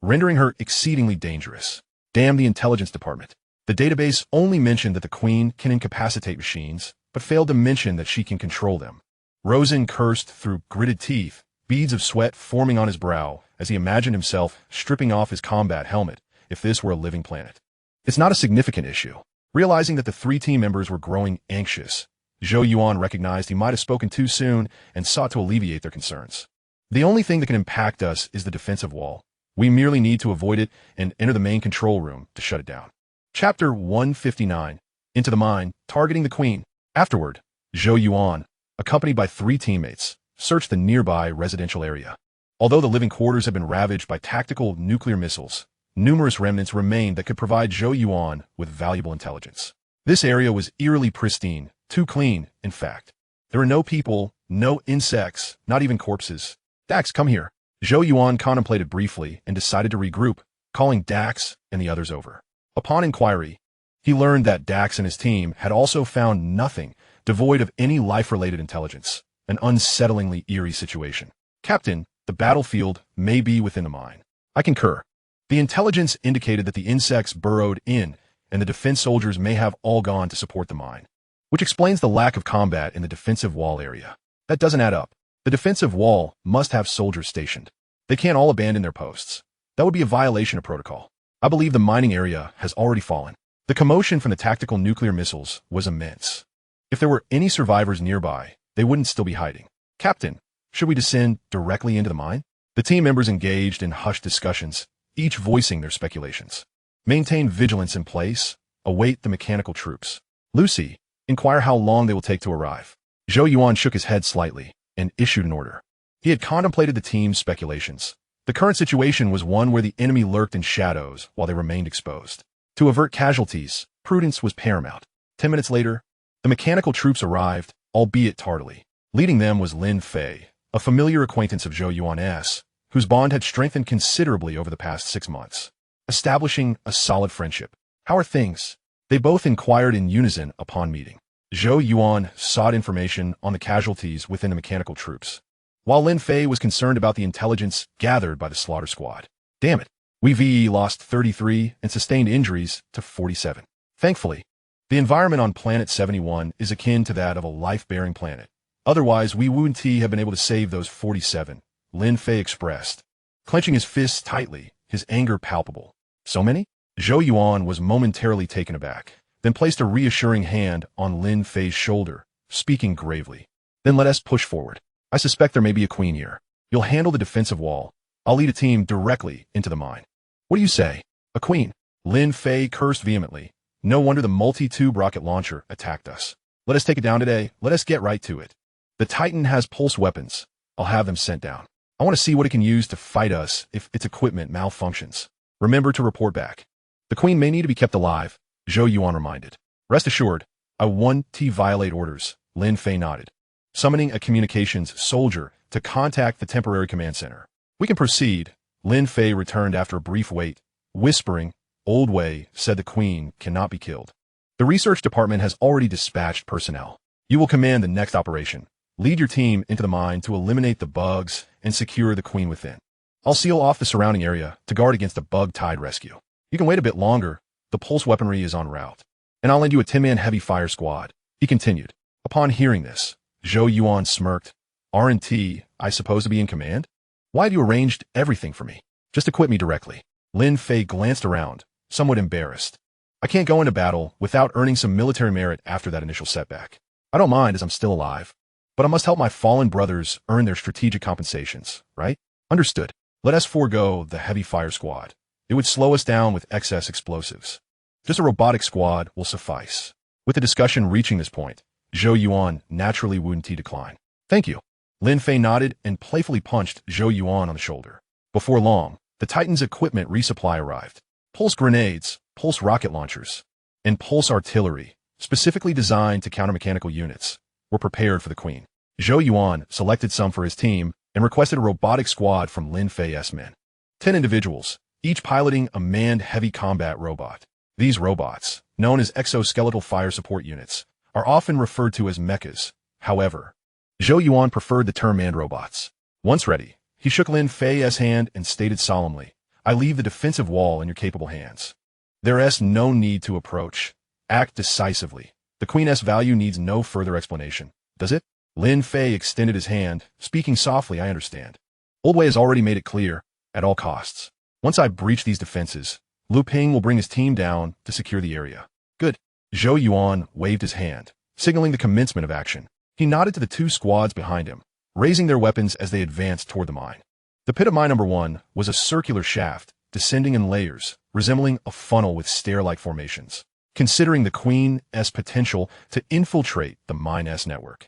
rendering her exceedingly dangerous. Damn the intelligence department. The database only mentioned that the Queen can incapacitate machines, but failed to mention that she can control them. Rosen cursed through gritted teeth, beads of sweat forming on his brow as he imagined himself stripping off his combat helmet if this were a living planet. It's not a significant issue. Realizing that the 3 team members were growing anxious, Zhou Yuan recognized he might have spoken too soon and sought to alleviate their concerns. The only thing that can impact us is the defensive wall. We merely need to avoid it and enter the main control room to shut it down. Chapter 159. Into the Mine, Targeting the Queen. Afterward, Zhou Yuan, accompanied by 3 teammates, searched the nearby residential area. Although the living quarters had been ravaged by tactical nuclear missiles, numerous remnants remained that could provide Zhou Yuan with valuable intelligence. This area was eerily pristine, too clean, in fact. There were no people, no insects, not even corpses. Dax, come here. Zhou Yuan contemplated briefly and decided to regroup, calling Dax and the others over. Upon inquiry, he learned that Dax and his team had also found nothing devoid of any life-related intelligence, an unsettlingly eerie situation. Captain, the battlefield may be within the mine. I concur. The intelligence indicated that the insects burrowed in, and the defense soldiers may have all gone to support the mine. which explains the lack of combat in the defensive wall area. That doesn't add up. The defensive wall must have soldiers stationed. They can't all abandon their posts. That would be a violation of protocol. I believe the mining area has already fallen. The commotion from the tactical nuclear missiles was immense. If there were any survivors nearby, they wouldn't still be hiding. Captain, should we descend directly into the mine? The team members engaged in hushed discussions, each voicing their speculations. Maintain vigilance in place. Await the mechanical troops. Lucy, inquire how long they will take to arrive. Zhou Yuan shook his head slightly and issued an order. He had contemplated the team's speculations. The current situation was one where the enemy lurked in shadows while they remained exposed. To avert casualties, prudence was paramount. 10 minutes later, the mechanical troops arrived, albeit tardily. Leading them was Lin Fei, a familiar acquaintance of Zhou Yuan's, whose bond had strengthened considerably over the past 6 months, establishing a solid friendship. How are things? They both inquired in unison upon meeting. Zhou Yuan sought information on the casualties within the mechanical troops, while Lin Fei was concerned about the intelligence gathered by the slaughter squad. Damn it. We lost 33 and sustained injuries to 47. Thankfully, the environment on Planet 71 is akin to that of a life-bearing planet. Otherwise, we wouldn't have been able to save those 47, Lin Fei expressed, clenching his fists tightly, his anger palpable. So many? Zhou Yuan was momentarily taken aback, then placed a reassuring hand on Lin Fei's shoulder, speaking gravely. Then let us push forward. I suspect there may be a queen here. You'll handle the defensive wall. I'll lead a team directly into the mine. What do you say? A queen? Lin Fei cursed vehemently. No wonder the multi-tube rocket launcher attacked us. Let us take it down today. Let us get right to it. The Titan has pulse weapons. I'll have them sent down. I want to see what it can use to fight us if its equipment malfunctions. Remember to report back. The queen may need to be kept alive, Zhou Yuan reminded. Rest assured, I won't violate orders, Lin Fei nodded, summoning a communications soldier to contact the temporary command center. We can proceed, Lin Fei returned after a brief wait, whispering, Old Wei said the queen cannot be killed. The research department has already dispatched personnel. You will command the next operation. Lead your team into the mine to eliminate the bugs and secure the queen within. I'll seal off the surrounding area to guard against a bug-tide rescue. You can wait a bit longer. The pulse weaponry is en route. And I'll lend you a 10-man heavy fire squad, he continued. Upon hearing this, Zhou Yuan smirked. R&T, I suppose to be in command? Why have you arranged everything for me? Just equip me directly. Lin Fei glanced around, somewhat embarrassed. I can't go into battle without earning some military merit after that initial setback. I don't mind as I'm still alive. But I must help my fallen brothers earn their strategic compensations, right? Understood. Let us forego the heavy fire squad. It would slow us down with excess explosives. Just a robotic squad will suffice. With the discussion reaching this point, Zhou Yuan naturally wouldn't decline. Thank you. Lin Fei nodded and playfully punched Zhou Yuan on the shoulder. Before long, the Titan's equipment resupply arrived. Pulse grenades, pulse rocket launchers, and pulse artillery, specifically designed to counter mechanical units, were prepared for the queen. Zhou Yuan selected some for his team and requested a robotic squad from Lin Fei's men. 10 individuals, each piloting a manned heavy combat robot. These robots, known as exoskeletal fire support units, are often referred to as mechs. However, Zhou Yuan preferred the term manned robots. Once ready, he shook Lin Fei's hand and stated solemnly, I leave the defensive wall in your capable hands. There is no need to approach. Act decisively. The Queen's value needs no further explanation, does it? Lin Fei extended his hand, speaking softly, I understand. Old Wei has already made it clear, at all costs. Once I breach these defenses, Lu Ping will bring his team down to secure the area. Good. Zhou Yuan waved his hand, signaling the commencement of action. He nodded to the 2 squads behind him, raising their weapons as they advanced toward the mine. The pit of mine number 1 was a circular shaft, descending in layers, resembling a funnel with stair-like formations, considering the Queen's potential to infiltrate the mine's network.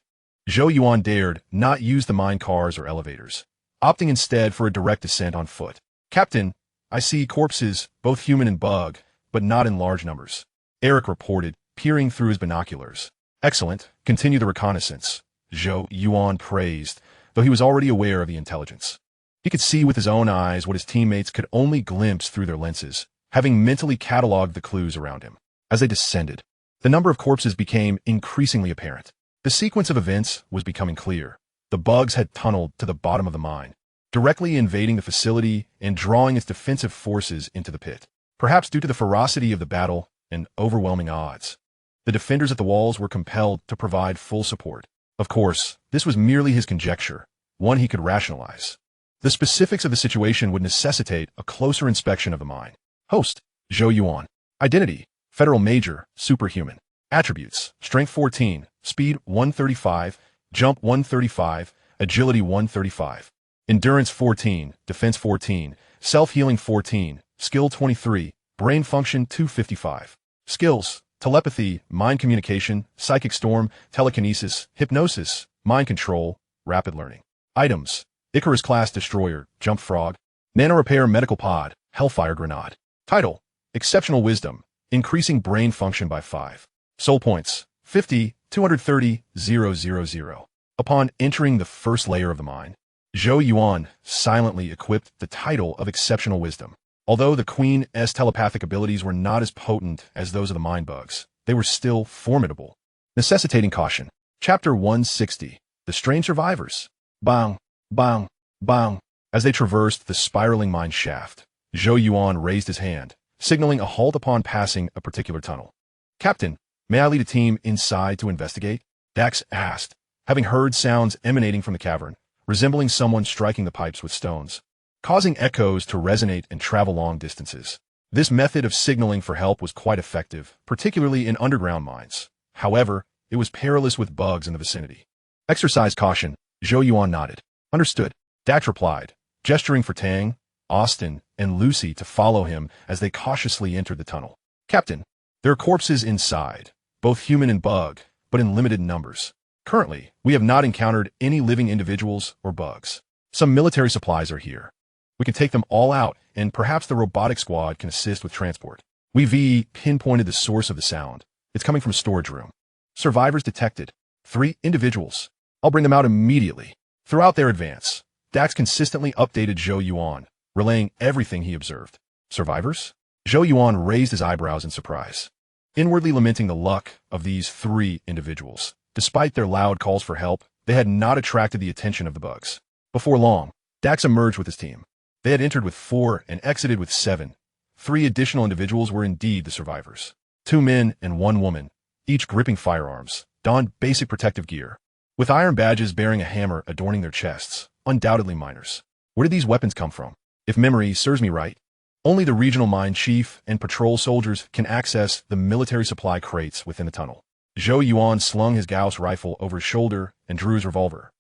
Zhou Yuan dared not use the mine cars or elevators, opting instead for a direct descent on foot. Captain, I see corpses, both human and bug, but not in large numbers. Eric reported, peering through his binoculars. Excellent. Continue the reconnaissance, Zhou Yuan praised, though he was already aware of the intelligence. He could see with his own eyes what his teammates could only glimpse through their lenses, having mentally cataloged the clues around him. As they descended, the number of corpses became increasingly apparent. The sequence of events was becoming clear. The bugs had tunneled to the bottom of the mine, directly invading the facility and drawing its defensive forces into the pit. Perhaps due to the ferocity of the battle and overwhelming odds, The defenders at the walls were compelled to provide full support. Of course, this was merely his conjecture, one he could rationalize. The specifics of the situation would necessitate a closer inspection of the mine. Host, Zhou Yuan. Identity, Federal Major, Superhuman. Attributes, Strength 14, Speed 135, Jump 135, Agility 135. Endurance 14, Defense 14, Self-Healing 14, Skill 23, Brain Function 255. Skills, Telepathy, Mind Communication, Psychic Storm, Telekinesis, Hypnosis, Mind Control, Rapid Learning. Items, Icarus-class Destroyer, Jump Frog, Nano-Repair Medical Pod, Hellfire Grenade. Title, Exceptional Wisdom, Increasing Brain Function by 5. Soul Points, 50, 230, 000. Upon entering the first layer of the mine, Zhou Yuan silently equipped the title of Exceptional Wisdom. Although the Queen's telepathic abilities were not as potent as those of the mine bugs, they were still formidable, necessitating caution. Chapter 160, The Strange Survivors. Bang, bang, bang. As they traversed the spiraling mine shaft, Zhou Yuan raised his hand, signaling a halt upon passing a particular tunnel. Captain, may I lead a team inside to investigate? Dax asked, having heard sounds emanating from the cavern, resembling someone striking the pipes with stones, causing echoes to resonate and travel long distances. This method of signaling for help was quite effective, particularly in underground mines. However, it was perilous with bugs in the vicinity. Exercise caution, Zhou Yuan nodded. Understood, Dax replied, gesturing for Tang, Austin, and Lucy to follow him as they cautiously entered the tunnel. Captain, there are corpses inside, both human and bug, but in limited numbers. Currently, we have not encountered any living individuals or bugs. Some military supplies are here. We can take them all out, and perhaps the robotic squad can assist with transport. We pinpointed the source of the sound. It's coming from a storage room. Survivors detected. 3 individuals. I'll bring them out immediately. Throughout their advance, Dax consistently updated Zhou Yuan, relaying everything he observed. Survivors? Zhou Yuan raised his eyebrows in surprise, inwardly lamenting the luck of these 3 individuals. Despite their loud calls for help, they had not attracted the attention of the bugs. Before long, Dax emerged with his team. They had entered with 4 and exited with 7. 3 additional individuals were indeed the survivors. 2 men and 1 woman, each gripping firearms, donned basic protective gear, with iron badges bearing a hammer adorning their chests, undoubtedly miners. Where did these weapons come from? If memory serves me right, only the regional mine chief and patrol soldiers can access the military supply crates within the tunnel. Zhou Yuan slung his Gauss rifle over his shoulder and drew his revolver.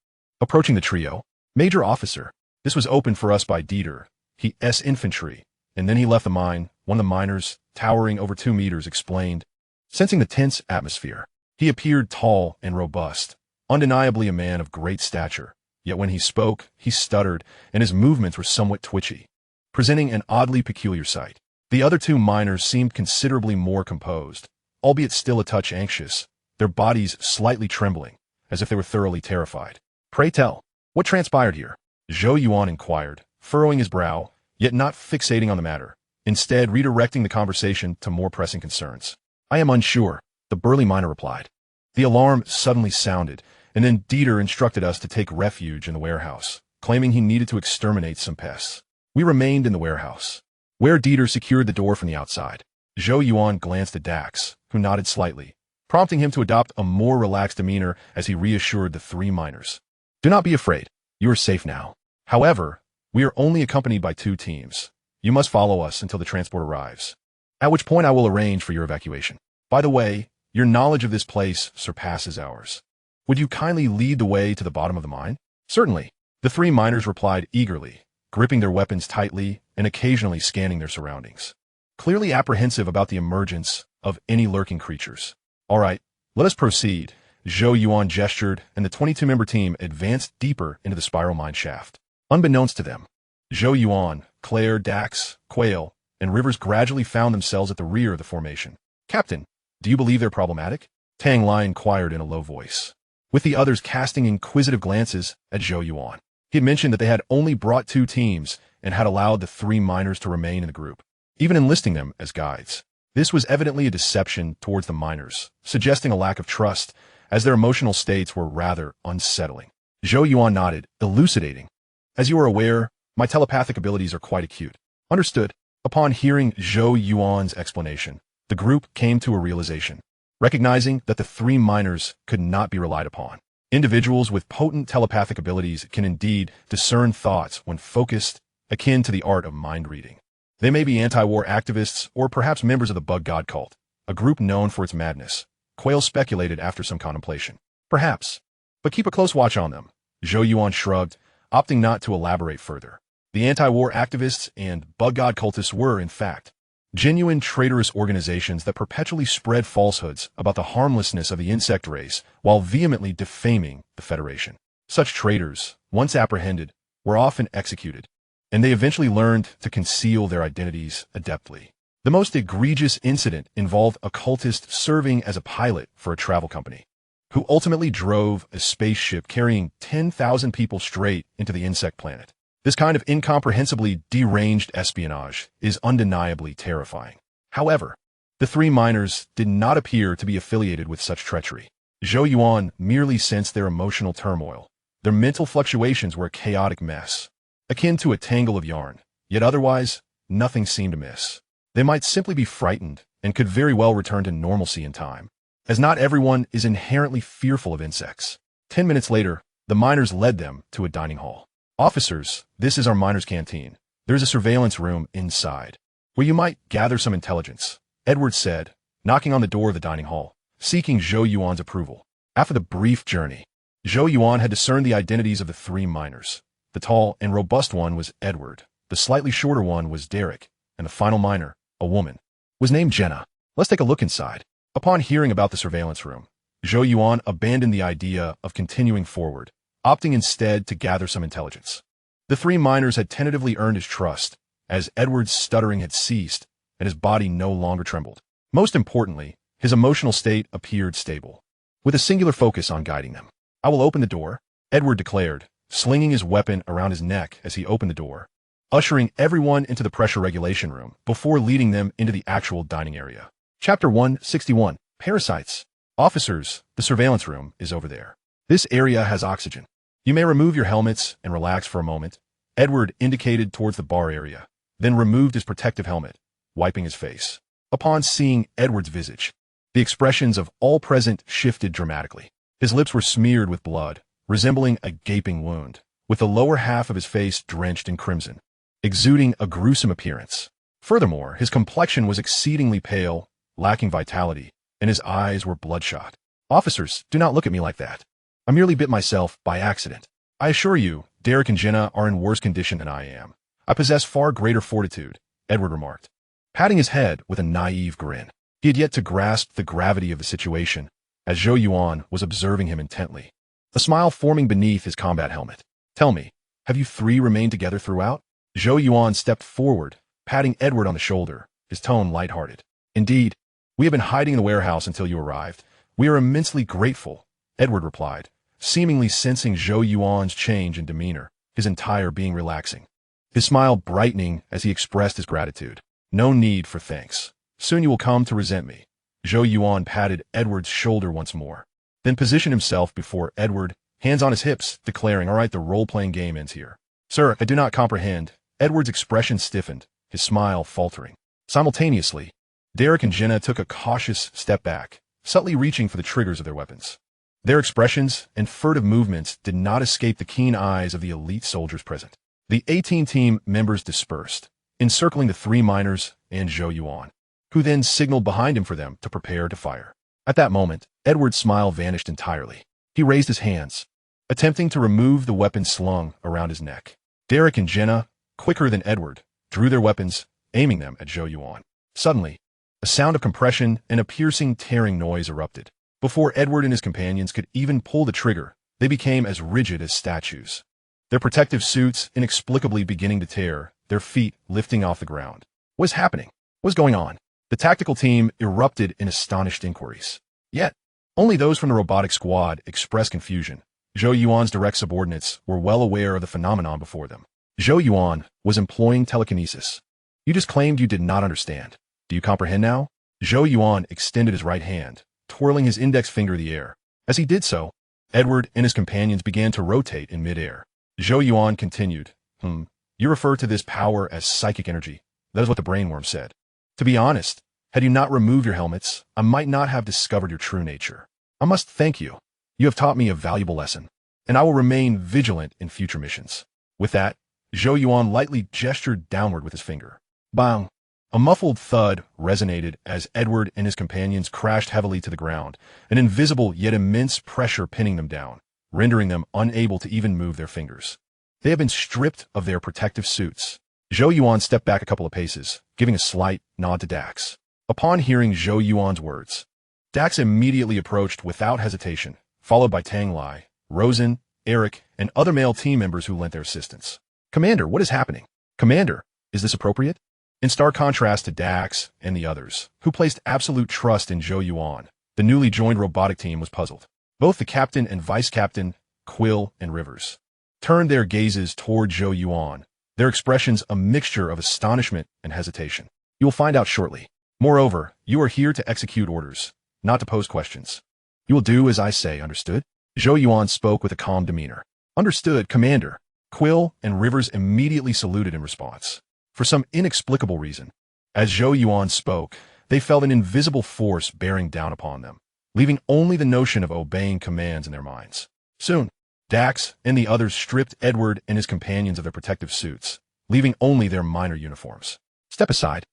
Approaching the trio, Major Officer, this was opened for us by Dieter, His infantry, and then he left the mine. One of the miners, towering over 2 meters, explained. Sensing the tense atmosphere, he appeared tall and robust, undeniably a man of great stature, yet when he spoke, he stuttered, and his movements were somewhat twitchy, presenting an oddly peculiar sight. The other 2 miners seemed considerably more composed, albeit still a touch anxious, their bodies slightly trembling, as if they were thoroughly terrified. Pray tell, what transpired here? Zhou Yuan inquired, furrowing his brow, yet not fixating on the matter, instead redirecting the conversation to more pressing concerns. I am unsure, the burly miner replied. The alarm suddenly sounded, and then Dieter instructed us to take refuge in the warehouse, claiming he needed to exterminate some pests. We remained in the warehouse, where Dieter secured the door from the outside. Zhou Yuan glanced at Dax, who nodded slightly, prompting him to adopt a more relaxed demeanor as he reassured the 3 miners. Do not be afraid. You are safe now. However, we are only accompanied by 2 teams. You must follow us until the transport arrives, at which point I will arrange for your evacuation. By the way, your knowledge of this place surpasses ours. Would you kindly lead the way to the bottom of the mine? Certainly. The 3 miners replied eagerly, gripping their weapons tightly and occasionally scanning their surroundings, clearly apprehensive about the emergence of any lurking creatures. All right, let us proceed. Zhou Yuan gestured, and the 22-member team advanced deeper into the spiral mine shaft. Unbeknownst to them, Zhou Yuan, Claire, Dax, Quail, and Rivers gradually found themselves at the rear of the formation. Captain, do you believe they're problematic? Tang Lai inquired in a low voice, with the others casting inquisitive glances at Zhou Yuan. He had mentioned that they had only brought 2 teams and had allowed the 3 miners to remain in the group, even enlisting them as guides. This was evidently a deception towards the miners, suggesting a lack of trust, as their emotional states were rather unsettling. Zhou Yuan nodded, elucidating. As you are aware, my telepathic abilities are quite acute. Understood. Upon hearing Zhou Yuan's explanation, the group came to a realization. recognizing that the three miners could not be relied upon. Individuals with potent telepathic abilities can indeed discern thoughts when focused, akin to the art of mind reading. They may be anti-war activists or perhaps members of the Bug God cult, a group known for its madness. Quayle speculated after some contemplation. Perhaps. But keep a close watch on them. Zhou Yuan shrugged, opting not to elaborate further. The anti-war activists and Bug God cultists were, in fact, genuine traitorous organizations that perpetually spread falsehoods about the harmlessness of the insect race while vehemently defaming the Federation. Such traitors, once apprehended, were often executed, and they eventually learned to conceal their identities adeptly. The most egregious incident involved a cultist serving as a pilot for a travel company, who ultimately drove a spaceship carrying 10,000 people straight into the insect planet. This kind of incomprehensibly deranged espionage is undeniably terrifying. However, the three miners did not appear to be affiliated with such treachery. Zhou Yuan merely sensed their emotional turmoil. Their mental fluctuations were a chaotic mess, akin to a tangle of yarn, yet otherwise, nothing seemed amiss. They might simply be frightened and could very well return to normalcy in time, as not everyone is inherently fearful of insects. 10 minutes later, the miners led them to a dining hall. Officers, this is our miners' canteen. There's a surveillance room inside, where you might gather some intelligence, Edward said, knocking on the door of the dining hall, seeking Zhou Yuan's approval. After the brief journey, Zhou Yuan had discerned the identities of the three miners. The tall and robust one was Edward, the slightly shorter one was Derek, and the final miner, a woman, was named Jenna. Let's take a look inside. Upon hearing about the surveillance room, Zhou Yuan abandoned the idea of continuing forward, opting instead to gather some intelligence. The three miners had tentatively earned his trust, as Edward's stuttering had ceased and his body no longer trembled. Most importantly, his emotional state appeared stable, with a singular focus on guiding them. I will open the door, Edward declared, slinging his weapon around his neck as he opened the door, ushering everyone into the pressure regulation room before leading them into the actual dining area. Chapter 161, Parasites. Officers, the surveillance room is over there. This area has oxygen. You may remove your helmets and relax for a moment. Edward indicated towards the bar area, then removed his protective helmet, wiping his face. Upon seeing Edward's visage, the expressions of all present shifted dramatically. His lips were smeared with blood, resembling a gaping wound, with the lower half of his face drenched in crimson, exuding a gruesome appearance. Furthermore, his complexion was exceedingly pale, lacking vitality, and his eyes were bloodshot. Officers, do not look at me like that. I merely bit myself by accident. I assure you, Derek and Jenna are in worse condition than I am. I possess far greater fortitude, Edward remarked, patting his head with a naive grin. He had yet to grasp the gravity of the situation, as Zhou Yuan was observing him intently, a smile forming beneath his combat helmet. Tell me, have you three remained together throughout? Zhou Yuan stepped forward, patting Edward on the shoulder, his tone lighthearted. Indeed, we have been hiding in the warehouse until you arrived. We are immensely grateful, Edward replied, seemingly sensing Zhou Yuan's change in demeanor, his entire being relaxing, his smile brightening as he expressed his gratitude. No need for thanks. Soon you will come to resent me. Zhou Yuan patted Edward's shoulder once more, then positioned himself before Edward, hands on his hips, declaring, all right, the role-playing game ends here. Sir, I do not comprehend. Edward's expression stiffened, his smile faltering. Simultaneously, Derek and Jenna took a cautious step back, subtly reaching for the triggers of their weapons. Their expressions and furtive movements did not escape the keen eyes of the elite soldiers present. The 18 team members dispersed, encircling the three miners and Zhou Yuan, who then signaled behind him for them to prepare to fire. At that moment, Edward's smile vanished entirely. He raised his hands, attempting to remove the weapon slung around his neck. Derek and Jenna, quicker than Edward, drew their weapons, aiming them at Zhou Yuan. Suddenly, a sound of compression and a piercing, tearing noise erupted. Before Edward and his companions could even pull the trigger, they became as rigid as statues, their protective suits inexplicably beginning to tear, their feet lifting off the ground. What is happening? What is going on? The tactical team erupted in astonished inquiries. Yet, only those from the robotic squad expressed confusion. Zhou Yuan's direct subordinates were well aware of the phenomenon before them. Zhou Yuan was employing telekinesis. You just claimed you did not understand. Do you comprehend now? Zhou Yuan extended his right hand, twirling his index finger in the air. As he did so, Edward and his companions began to rotate in midair. Zhou Yuan continued, You refer to this power as psychic energy. That is what the brainworm said. To be honest, Had you not removed your helmets, I might not have discovered your true nature. I must thank you. You have taught me a valuable lesson, and I will remain vigilant in future missions." With that, Zhou Yuan lightly gestured downward with his finger. Bang! A muffled thud resonated as Edward and his companions crashed heavily to the ground, an invisible yet immense pressure pinning them down, rendering them unable to even move their fingers. They had been stripped of their protective suits. Zhou Yuan stepped back a couple of paces, giving a slight nod to Dax. Upon hearing Zhou Yuan's words, Dax immediately approached without hesitation, followed by Tang Lai, Rosen, Eric, and other male team members who lent their assistance. "Commander, what is happening? Commander, is this appropriate?" In stark contrast to Dax and the others, who placed absolute trust in Zhou Yuan, the newly joined robotic team was puzzled. Both the captain and vice captain, Quill and Rivers, turned their gazes toward Zhou Yuan, their expressions a mixture of astonishment and hesitation. "You will find out shortly. Moreover, you are here to execute orders, not to pose questions. You will do as I say, understood?" Zhou Yuan spoke with a calm demeanor. "Understood, Commander." Quill and Rivers immediately saluted in response. For some inexplicable reason, as Zhou Yuan spoke, they felt an invisible force bearing down upon them, leaving only the notion of obeying commands in their minds. Soon, Dax and the others stripped Edward and his companions of their protective suits, leaving only their minor uniforms. "Step aside,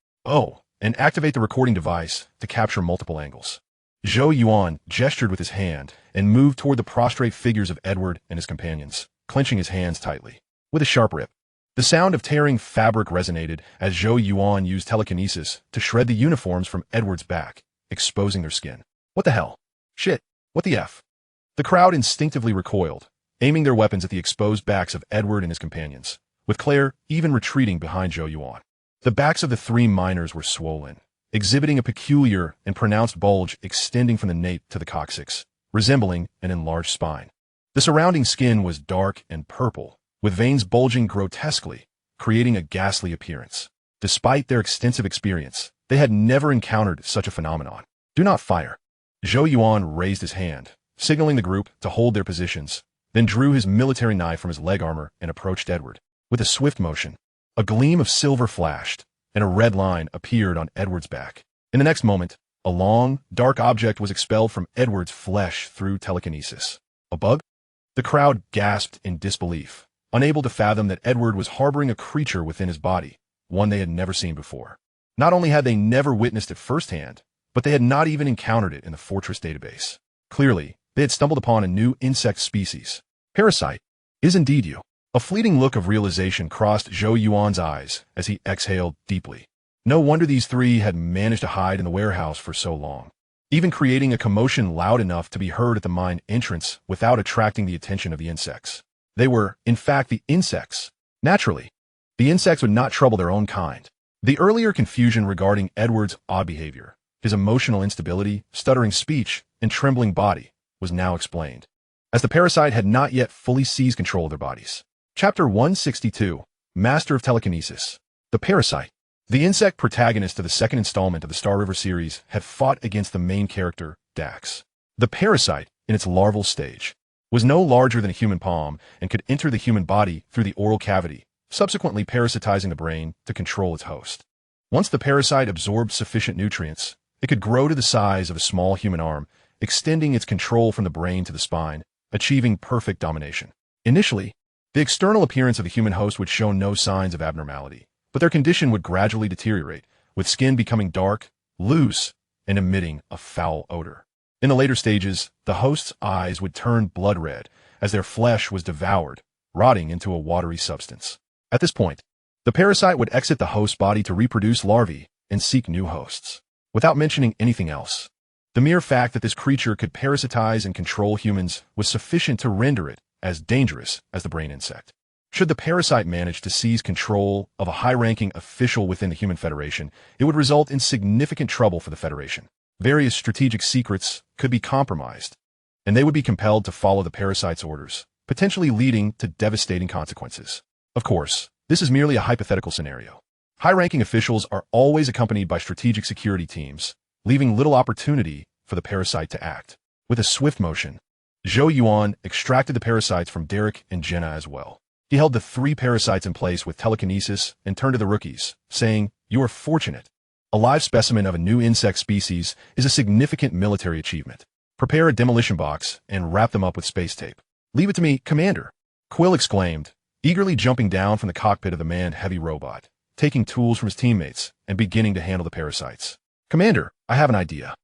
and activate the recording device to capture multiple angles." Zhou Yuan gestured with his hand and moved toward the prostrate figures of Edward and his companions, clenching his hands tightly. With a sharp rip, the sound of tearing fabric resonated as Zhou Yuan used telekinesis to shred the uniforms from Edward's back, exposing their skin. "What the hell? Shit, what the F?" The crowd instinctively recoiled, aiming their weapons at the exposed backs of Edward and his companions, with Claire even retreating behind Zhou Yuan. The backs of the three miners were swollen, exhibiting a peculiar and pronounced bulge extending from the nape to the coccyx, resembling an enlarged spine. The surrounding skin was dark and purple, with veins bulging grotesquely, creating a ghastly appearance. Despite their extensive experience, they had never encountered such a phenomenon. "Do not fire." Zhou Yuan raised his hand, signaling the group to hold their positions, then drew his military knife from his leg armor and approached Edward. With a swift motion, a gleam of silver flashed, and a red line appeared on Edward's back. In the next moment, a long, dark object was expelled from Edward's flesh through telekinesis. A bug? The crowd gasped in disbelief, unable to fathom that Edward was harboring a creature within his body, one they had never seen before. Not only had they never witnessed it firsthand, but they had not even encountered it in the Fortress database. Clearly, they had stumbled upon a new insect species. "Parasite, is indeed you." A fleeting look of realization crossed Zhou Yuan's eyes as he exhaled deeply. No wonder these three had managed to hide in the warehouse for so long, even creating a commotion loud enough to be heard at the mine entrance without attracting the attention of the insects. They were, in fact, the insects. Naturally, the insects would not trouble their own kind. The earlier confusion regarding Edward's odd behavior, his emotional instability, stuttering speech, and trembling body, was now explained, as the parasite had not yet fully seized control of their bodies. Chapter 162, Master of Telekinesis. The Parasite. The insect protagonist of the second installment of the Star River series had fought against the main character, Dax. The parasite, in its larval stage, was no larger than a human palm and could enter the human body through the oral cavity, subsequently parasitizing the brain to control its host. Once the parasite absorbed sufficient nutrients, it could grow to the size of a small human arm, extending its control from the brain to the spine, achieving perfect domination. Initially, the external appearance of the human host would show no signs of abnormality, but their condition would gradually deteriorate, with skin becoming dark, loose, and emitting a foul odor. In the later stages, the host's eyes would turn blood red as their flesh was devoured, rotting into a watery substance. At this point, the parasite would exit the host's body to reproduce larvae and seek new hosts, without mentioning anything else. The mere fact that this creature could parasitize and control humans was sufficient to render it as dangerous as the brain insect. Should the parasite manage to seize control of a high-ranking official within the Human Federation, it would result in significant trouble for the Federation. Various strategic secrets could be compromised, and they would be compelled to follow the parasite's orders, potentially leading to devastating consequences. Of course, this is merely a hypothetical scenario. High-ranking officials are always accompanied by strategic security teams, leaving little opportunity for the parasite to act. With a swift motion, Zhou Yuan extracted the parasites from Derek and Jenna as well. He held the three parasites in place with telekinesis and turned to the rookies, saying, "You are fortunate." A live specimen of a new insect species is a significant military achievement. Prepare a demolition box and wrap them up with space tape. Leave it to me, Commander, Quill exclaimed, eagerly jumping down from the cockpit of the manned heavy robot, taking tools from his teammates and beginning to handle the parasites. Commander, I have an idea.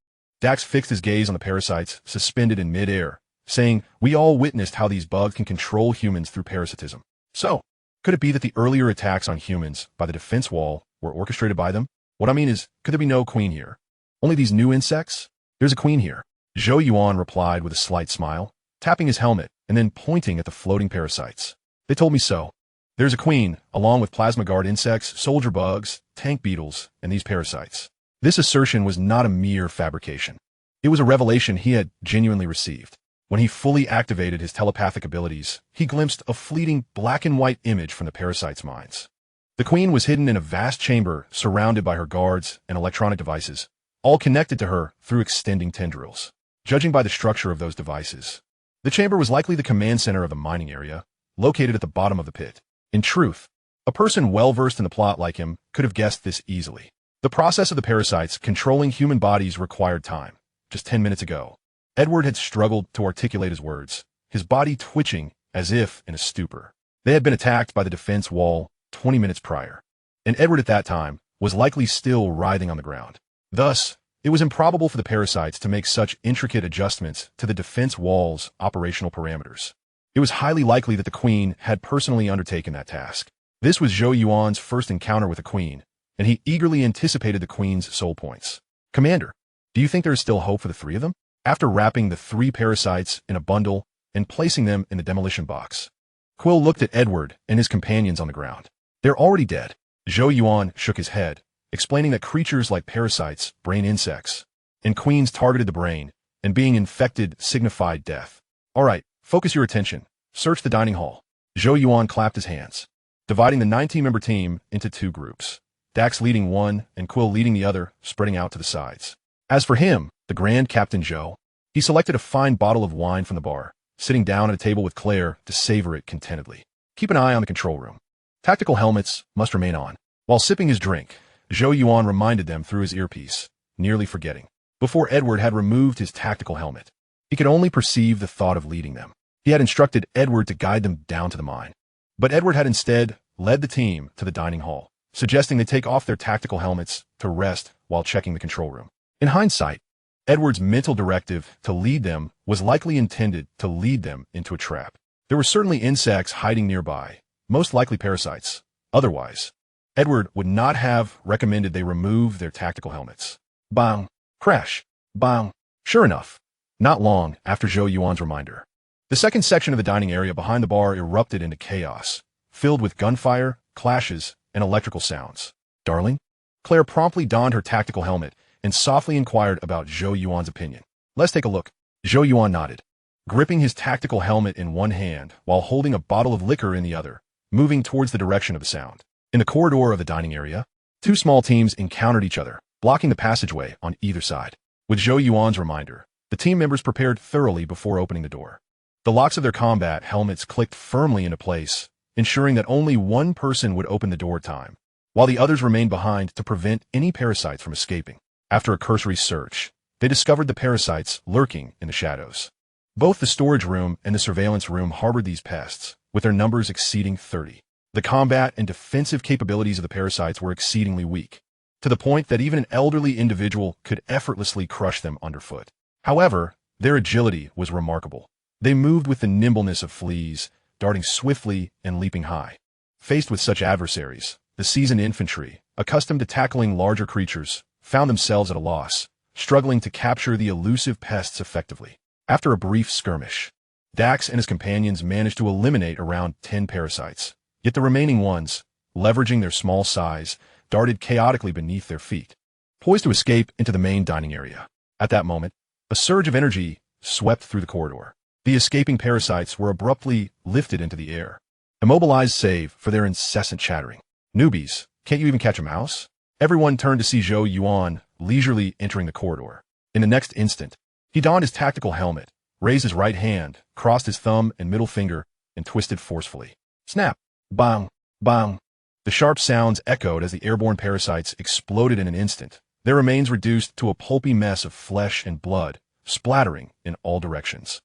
Dax fixed his gaze on the parasites suspended in mid-air, saying, we all witnessed how these bugs can control humans through parasitism. So, could it be that the earlier attacks on humans by the defense wall were orchestrated by them? What I mean is, could there be no queen here? Only these new insects? There's a queen here. Zhou Yuan replied with a slight smile, tapping his helmet and then pointing at the floating parasites. They told me so. There's a queen, along with plasma guard insects, soldier bugs, tank beetles, and these parasites. This assertion was not a mere fabrication. It was a revelation he had genuinely received. When he fully activated his telepathic abilities, he glimpsed a fleeting black and white image from the parasites' minds. The queen was hidden in a vast chamber surrounded by her guards and electronic devices, all connected to her through extending tendrils. Judging by the structure of those devices, the chamber was likely the command center of the mining area, located at the bottom of the pit. In truth, a person well-versed in the plot like him could have guessed this easily. The process of the parasites controlling human bodies required time. Just 10 minutes ago, Edward had struggled to articulate his words, his body twitching as if in a stupor. They had been attacked by the defense wall 20 minutes prior, and Edward at that time was likely still writhing on the ground. Thus, it was improbable for the parasites to make such intricate adjustments to the defense wall's operational parameters. It was highly likely that the Queen had personally undertaken that task. This was Zhou Yuan's first encounter with the Queen, and he eagerly anticipated the Queen's soul points. Commander, do you think there is still hope for the three of them? After wrapping the three parasites in a bundle and placing them in the demolition box, Quill looked at Edward and his companions on the ground. They're already dead. Zhou Yuan shook his head, explaining that creatures like parasites, brain insects, and queens targeted the brain, and being infected signified death. All right, focus your attention. Search the dining hall. Zhou Yuan clapped his hands, dividing the 19-member team into two groups, Dax leading one and Quill leading the other, spreading out to the sides. As for him, the Grand Captain Zhou, he selected a fine bottle of wine from the bar, sitting down at a table with Claire to savor it contentedly. Keep an eye on the control room. Tactical helmets must remain on. While sipping his drink, Zhou Yuan reminded them through his earpiece, nearly forgetting. Before Edward had removed his tactical helmet, he could only perceive the thought of leading them. He had instructed Edward to guide them down to the mine. But Edward had instead led the team to the dining hall, suggesting they take off their tactical helmets to rest while checking the control room. In hindsight, Edward's mental directive to lead them was likely intended to lead them into a trap. There were certainly insects hiding nearby, most likely parasites. Otherwise, Edward would not have recommended they remove their tactical helmets. Bang! Crash! Bang! Sure enough, not long after Zhou Yuan's reminder, the second section of the dining area behind the bar erupted into chaos, filled with gunfire, clashes, and electrical sounds. Darling? Claire promptly donned her tactical helmet and softly inquired about Zhou Yuan's opinion. Let's take a look. Zhou Yuan nodded, gripping his tactical helmet in one hand while holding a bottle of liquor in the other, moving towards the direction of the sound. In the corridor of the dining area, two small teams encountered each other, blocking the passageway on either side. With Zhou Yuan's reminder, the team members prepared thoroughly before opening the door. The locks of their combat helmets clicked firmly into place, ensuring that only one person would open the door at a time, while the others remained behind to prevent any parasites from escaping. After a cursory search, they discovered the parasites lurking in the shadows. Both the storage room and the surveillance room harbored these pests, with their numbers exceeding 30. The combat and defensive capabilities of the parasites were exceedingly weak, to the point that even an elderly individual could effortlessly crush them underfoot. However, their agility was remarkable. They moved with the nimbleness of fleas, darting swiftly and leaping high. Faced with such adversaries, the seasoned infantry, accustomed to tackling larger creatures, found themselves at a loss, struggling to capture the elusive pests effectively. After a brief skirmish, Dax and his companions managed to eliminate around 10 parasites, yet the remaining ones, leveraging their small size, darted chaotically beneath their feet, poised to escape into the main dining area. At that moment, a surge of energy swept through the corridor. The escaping parasites were abruptly lifted into the air, immobilized save for their incessant chattering. Newbies, can't you even catch a mouse? Everyone turned to see Zhou Yuan leisurely entering the corridor. In the next instant, he donned his tactical helmet, raised his right hand, crossed his thumb and middle finger, and twisted forcefully. Snap! Bang! Bang! The sharp sounds echoed as the airborne parasites exploded in an instant, their remains reduced to a pulpy mess of flesh and blood, splattering in all directions.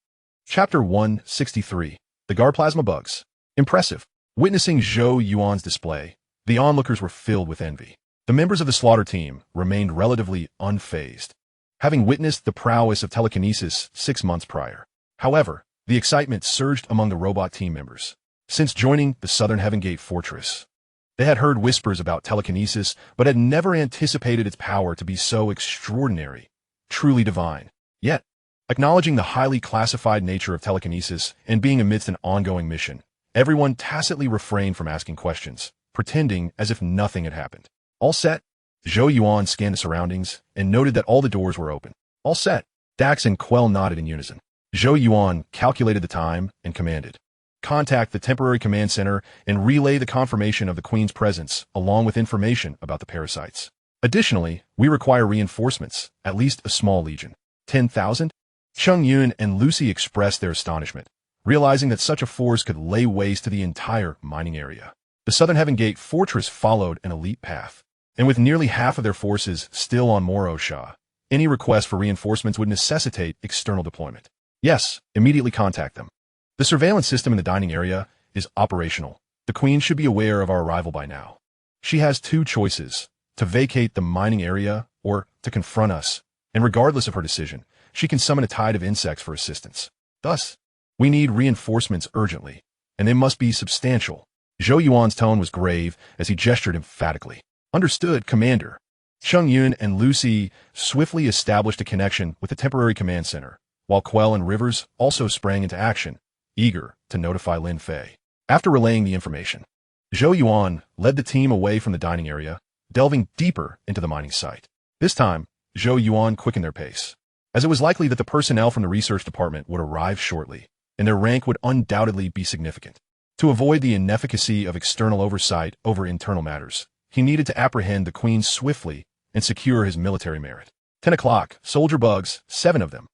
Chapter 163. The Gar Plasma Bugs. Impressive. Witnessing Zhou Yuan's display, the onlookers were filled with envy. The members of the slaughter team remained relatively unfazed, having witnessed the prowess of telekinesis 6 months prior. However, the excitement surged among the robot team members. Since joining the Southern Heaven Gate Fortress, they had heard whispers about telekinesis, but had never anticipated its power to be so extraordinary, truly divine. Yet, acknowledging the highly classified nature of telekinesis and being amidst an ongoing mission, everyone tacitly refrained from asking questions, pretending as if nothing had happened. All set? Zhou Yuan scanned the surroundings and noted that all the doors were open. All set. Dax and Quell nodded in unison. Zhou Yuan calculated the time and commanded, "Contact the temporary command center and relay the confirmation of the Queen's presence along with information about the parasites. Additionally, we require reinforcements, at least a small legion." 10,000? Cheng Yun and Lucy expressed their astonishment, realizing that such a force could lay waste to the entire mining area. The Southern Heaven Gate Fortress followed an elite path, and with nearly half of their forces still on Morosha, any request for reinforcements would necessitate external deployment. Yes, immediately contact them. The surveillance system in the dining area is operational. The Queen should be aware of our arrival by now. She has 2 choices, to vacate the mining area or to confront us, and regardless of her decision, she can summon a tide of insects for assistance. Thus, we need reinforcements urgently, and they must be substantial. Zhou Yuan's tone was grave as he gestured emphatically. Understood, Commander. Cheng Yun and Lucy swiftly established a connection with the temporary command center, while Quell and Rivers also sprang into action, eager to notify Lin Fei. After relaying the information, Zhou Yuan led the team away from the dining area, delving deeper into the mining site. This time, Zhou Yuan quickened their pace, as it was likely that the personnel from the research department would arrive shortly, and their rank would undoubtedly be significant. To avoid the inefficacy of external oversight over internal matters, he needed to apprehend the Queen swiftly and secure his military merit. 10 o'clock, soldier bugs, 7 of them.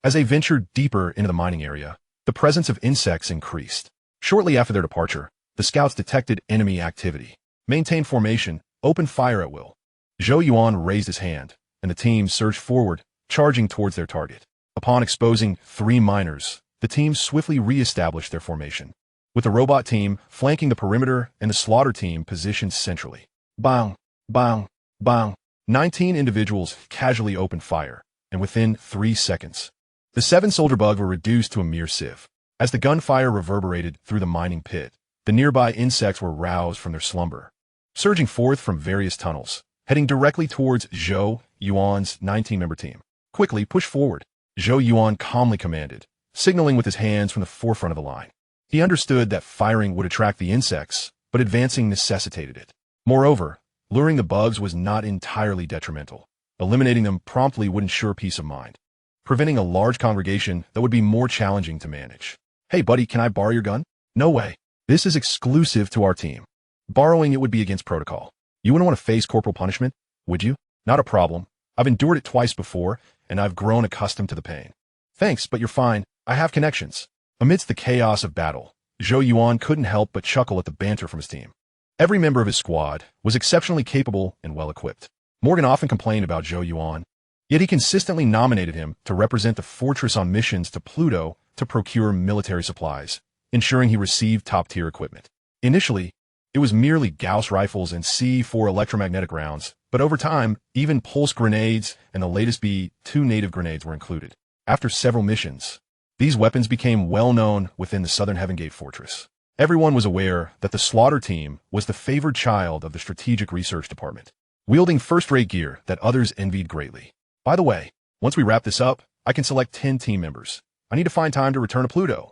As they ventured deeper into the mining area, the presence of insects increased. Shortly after their departure, the scouts detected enemy activity. Maintain formation, open fire at will. Zhou Yuan raised his hand, and the team surged forward, charging towards their target. Upon exposing 3 miners, the team swiftly re-established their formation, with the robot team flanking the perimeter and the slaughter team positioned centrally. Bang, bang, bang. 19 individuals casually opened fire, and within 3 seconds, the 7 soldier bug were reduced to a mere sieve. As the gunfire reverberated through the mining pit, the nearby insects were roused from their slumber, surging forth from various tunnels, heading directly towards Zhou Yuan's 19-member team. Quickly push forward, Zhou Yuan calmly commanded, signaling with his hands from the forefront of the line. He understood that firing would attract the insects, but advancing necessitated it. Moreover, luring the bugs was not entirely detrimental. Eliminating them promptly would ensure peace of mind, preventing a large congregation that would be more challenging to manage. "Hey buddy, can I borrow your gun?" "No way. This is exclusive to our team. Borrowing it would be against protocol. You wouldn't want to face corporal punishment, would you?" "Not a problem. I've endured it twice before, and I've grown accustomed to the pain." "Thanks, but you're fine. I have connections." Amidst the chaos of battle, Zhou Yuan couldn't help but chuckle at the banter from his team. Every member of his squad was exceptionally capable and well-equipped. Morgan often complained about Zhou Yuan, yet he consistently nominated him to represent the fortress on missions to Pluto to procure military supplies, ensuring he received top-tier equipment. Initially, it was merely Gauss rifles and C4 electromagnetic rounds, but over time, even pulse grenades and the latest B-2 native grenades were included. After several missions, these weapons became well-known within the Southern Heaven Gate Fortress. Everyone was aware that the slaughter team was the favored child of the Strategic Research Department, wielding first-rate gear that others envied greatly. By the way, once we wrap this up, I can select 10 team members. I need to find time to return to Pluto.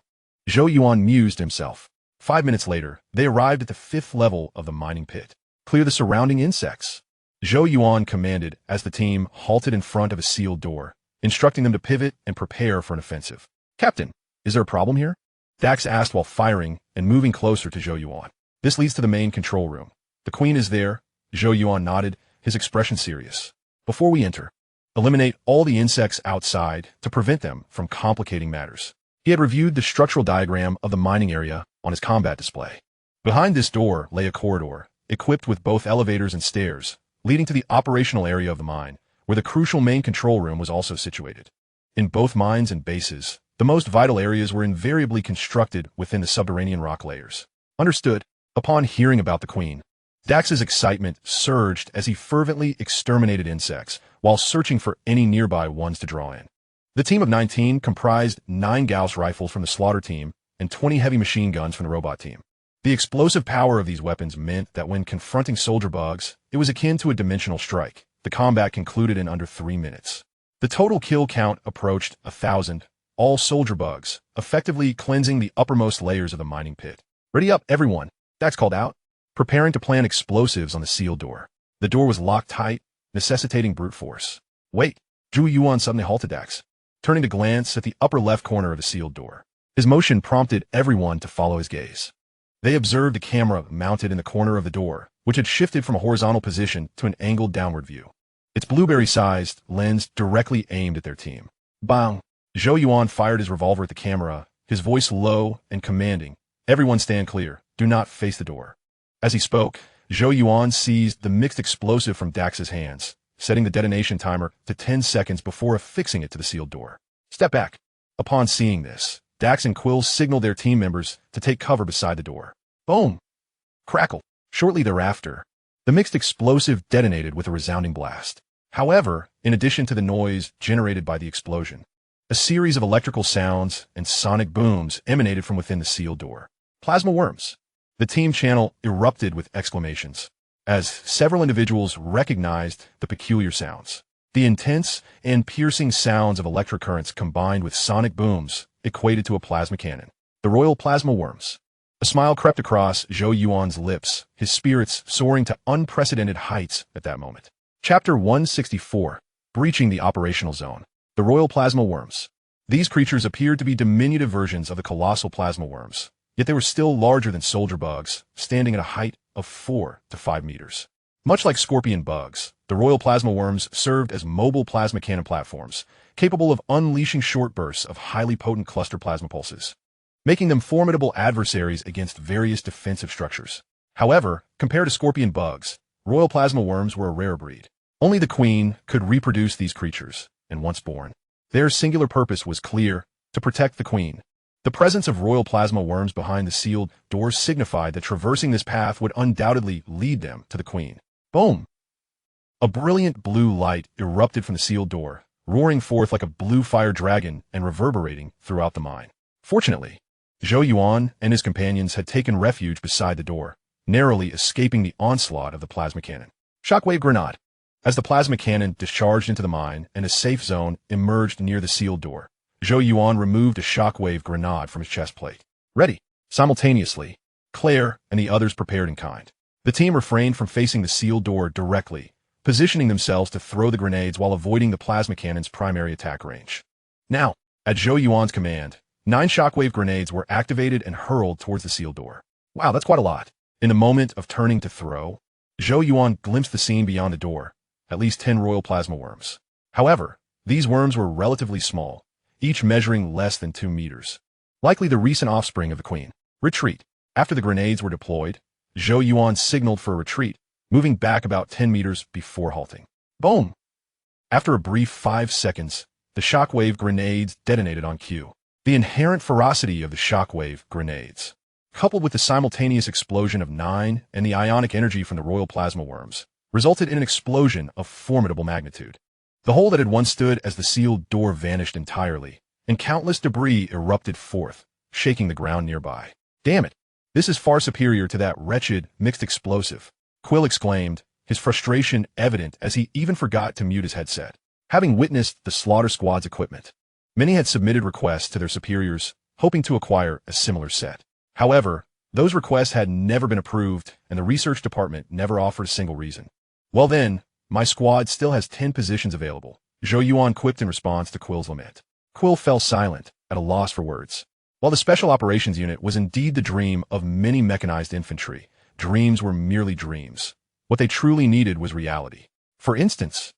Zhou Yuan mused himself. 5 minutes later, they arrived at the 5th level of the mining pit. "Clear the surrounding insects," Zhou Yuan commanded as the team halted in front of a sealed door, instructing them to pivot and prepare for an offensive. "Captain, is there a problem here?" Dax asked while firing and moving closer to Zhou Yuan. "This leads to the main control room. The Queen is there." Zhou Yuan nodded, his expression serious. "Before we enter, eliminate all the insects outside to prevent them from complicating matters." He had reviewed the structural diagram of the mining area on his combat display. Behind this door lay a corridor, equipped with both elevators and stairs, leading to the operational area of the mine, where the crucial main control room was also situated. In both mines and bases, the most vital areas were invariably constructed within the subterranean rock layers. Understood. Upon hearing about the Queen, Dax's excitement surged as he fervently exterminated insects while searching for any nearby ones to draw in. The team of 19 comprised 9 Gauss rifles from the slaughter team and 20 heavy machine guns from the robot team. The explosive power of these weapons meant that when confronting soldier bugs, it was akin to a dimensional strike. The combat concluded in under 3 minutes. The total kill count approached 1,000, all soldier bugs, effectively cleansing the uppermost layers of the mining pit. "Ready up, everyone," Dax called out, preparing to plant explosives on the sealed door. The door was locked tight, necessitating brute force. "Wait," Zhou Yuan suddenly halted Dax, turning to glance at the upper left corner of the sealed door. His motion prompted everyone to follow his gaze. They observed a camera mounted in the corner of the door, which had shifted from a horizontal position to an angled downward view. Its blueberry-sized lens directly aimed at their team. Bang! Zhou Yuan fired his revolver at the camera, his voice low and commanding. "Everyone stand clear. Do not face the door." As he spoke, Zhou Yuan seized the mixed explosive from Dax's hands, setting the detonation timer to 10 seconds before affixing it to the sealed door. "Step back." Upon seeing this, Dax and Quill signaled their team members to take cover beside the door. Boom! Crackle. Shortly thereafter, the mixed explosive detonated with a resounding blast. However, in addition to the noise generated by the explosion, a series of electrical sounds and sonic booms emanated from within the sealed door. "Plasma worms." The team channel erupted with exclamations, as several individuals recognized the peculiar sounds. The intense and piercing sounds of electric currents combined with sonic booms equated to a plasma cannon. The royal plasma worms. A smile crept across Zhou Yuan's lips, his spirits soaring to unprecedented heights at that moment. Chapter 164, Breaching the Operational Zone. The royal plasma worms. These creatures appeared to be diminutive versions of the colossal plasma worms, yet they were still larger than soldier bugs, standing at a height of 4 to 5 meters. Much like scorpion bugs, the royal plasma worms served as mobile plasma cannon platforms, capable of unleashing short bursts of highly potent cluster plasma pulses, making them formidable adversaries against various defensive structures. However, compared to scorpion bugs, royal plasma worms were a rare breed. Only the Queen could reproduce these creatures, and once born, their singular purpose was clear: to protect the Queen. The presence of royal plasma worms behind the sealed doors signified that traversing this path would undoubtedly lead them to the Queen. Boom! A brilliant blue light erupted from the sealed door, roaring forth like a blue fire dragon and reverberating throughout the mine. Fortunately, Zhou Yuan and his companions had taken refuge beside the door, narrowly escaping the onslaught of the plasma cannon. Shockwave grenade. As the plasma cannon discharged into the mine and a safe zone emerged near the sealed door, Zhou Yuan removed a shockwave grenade from his chest plate. Ready. Simultaneously, Claire and the others prepared in kind. The team refrained from facing the sealed door directly, positioning themselves to throw the grenades while avoiding the plasma cannon's primary attack range. Now, at Zhou Yuan's command, 9 shockwave grenades were activated and hurled towards the sealed door. Wow, that's quite a lot. In the moment of turning to throw, Zhou Yuan glimpsed the scene beyond the door, at least 10 royal plasma worms. However, these worms were relatively small, each measuring less than 2 meters. Likely the recent offspring of the Queen. Retreat. After the grenades were deployed, Zhou Yuan signaled for a retreat, moving back about 10 meters before halting. Boom! After a brief 5 seconds, the shockwave grenades detonated on cue. The inherent ferocity of the shockwave grenades, coupled with the simultaneous explosion of 9 and the ionic energy from the royal plasma worms, resulted in an explosion of formidable magnitude. The hole that had once stood as the sealed door vanished entirely, and countless debris erupted forth, shaking the ground nearby. Damn it! This is far superior to that wretched, mixed explosive, Quill exclaimed, his frustration evident as he even forgot to mute his headset. Having witnessed the slaughter squad's equipment, many had submitted requests to their superiors, hoping to acquire a similar set. However, those requests had never been approved, and the research department never offered a single reason. Well then, my squad still has 10 positions available, Zhou Yuan quipped in response to Quill's lament. Quill fell silent, at a loss for words. While the Special Operations Unit was indeed the dream of many mechanized infantry, dreams were merely dreams. What they truly needed was reality. For instance,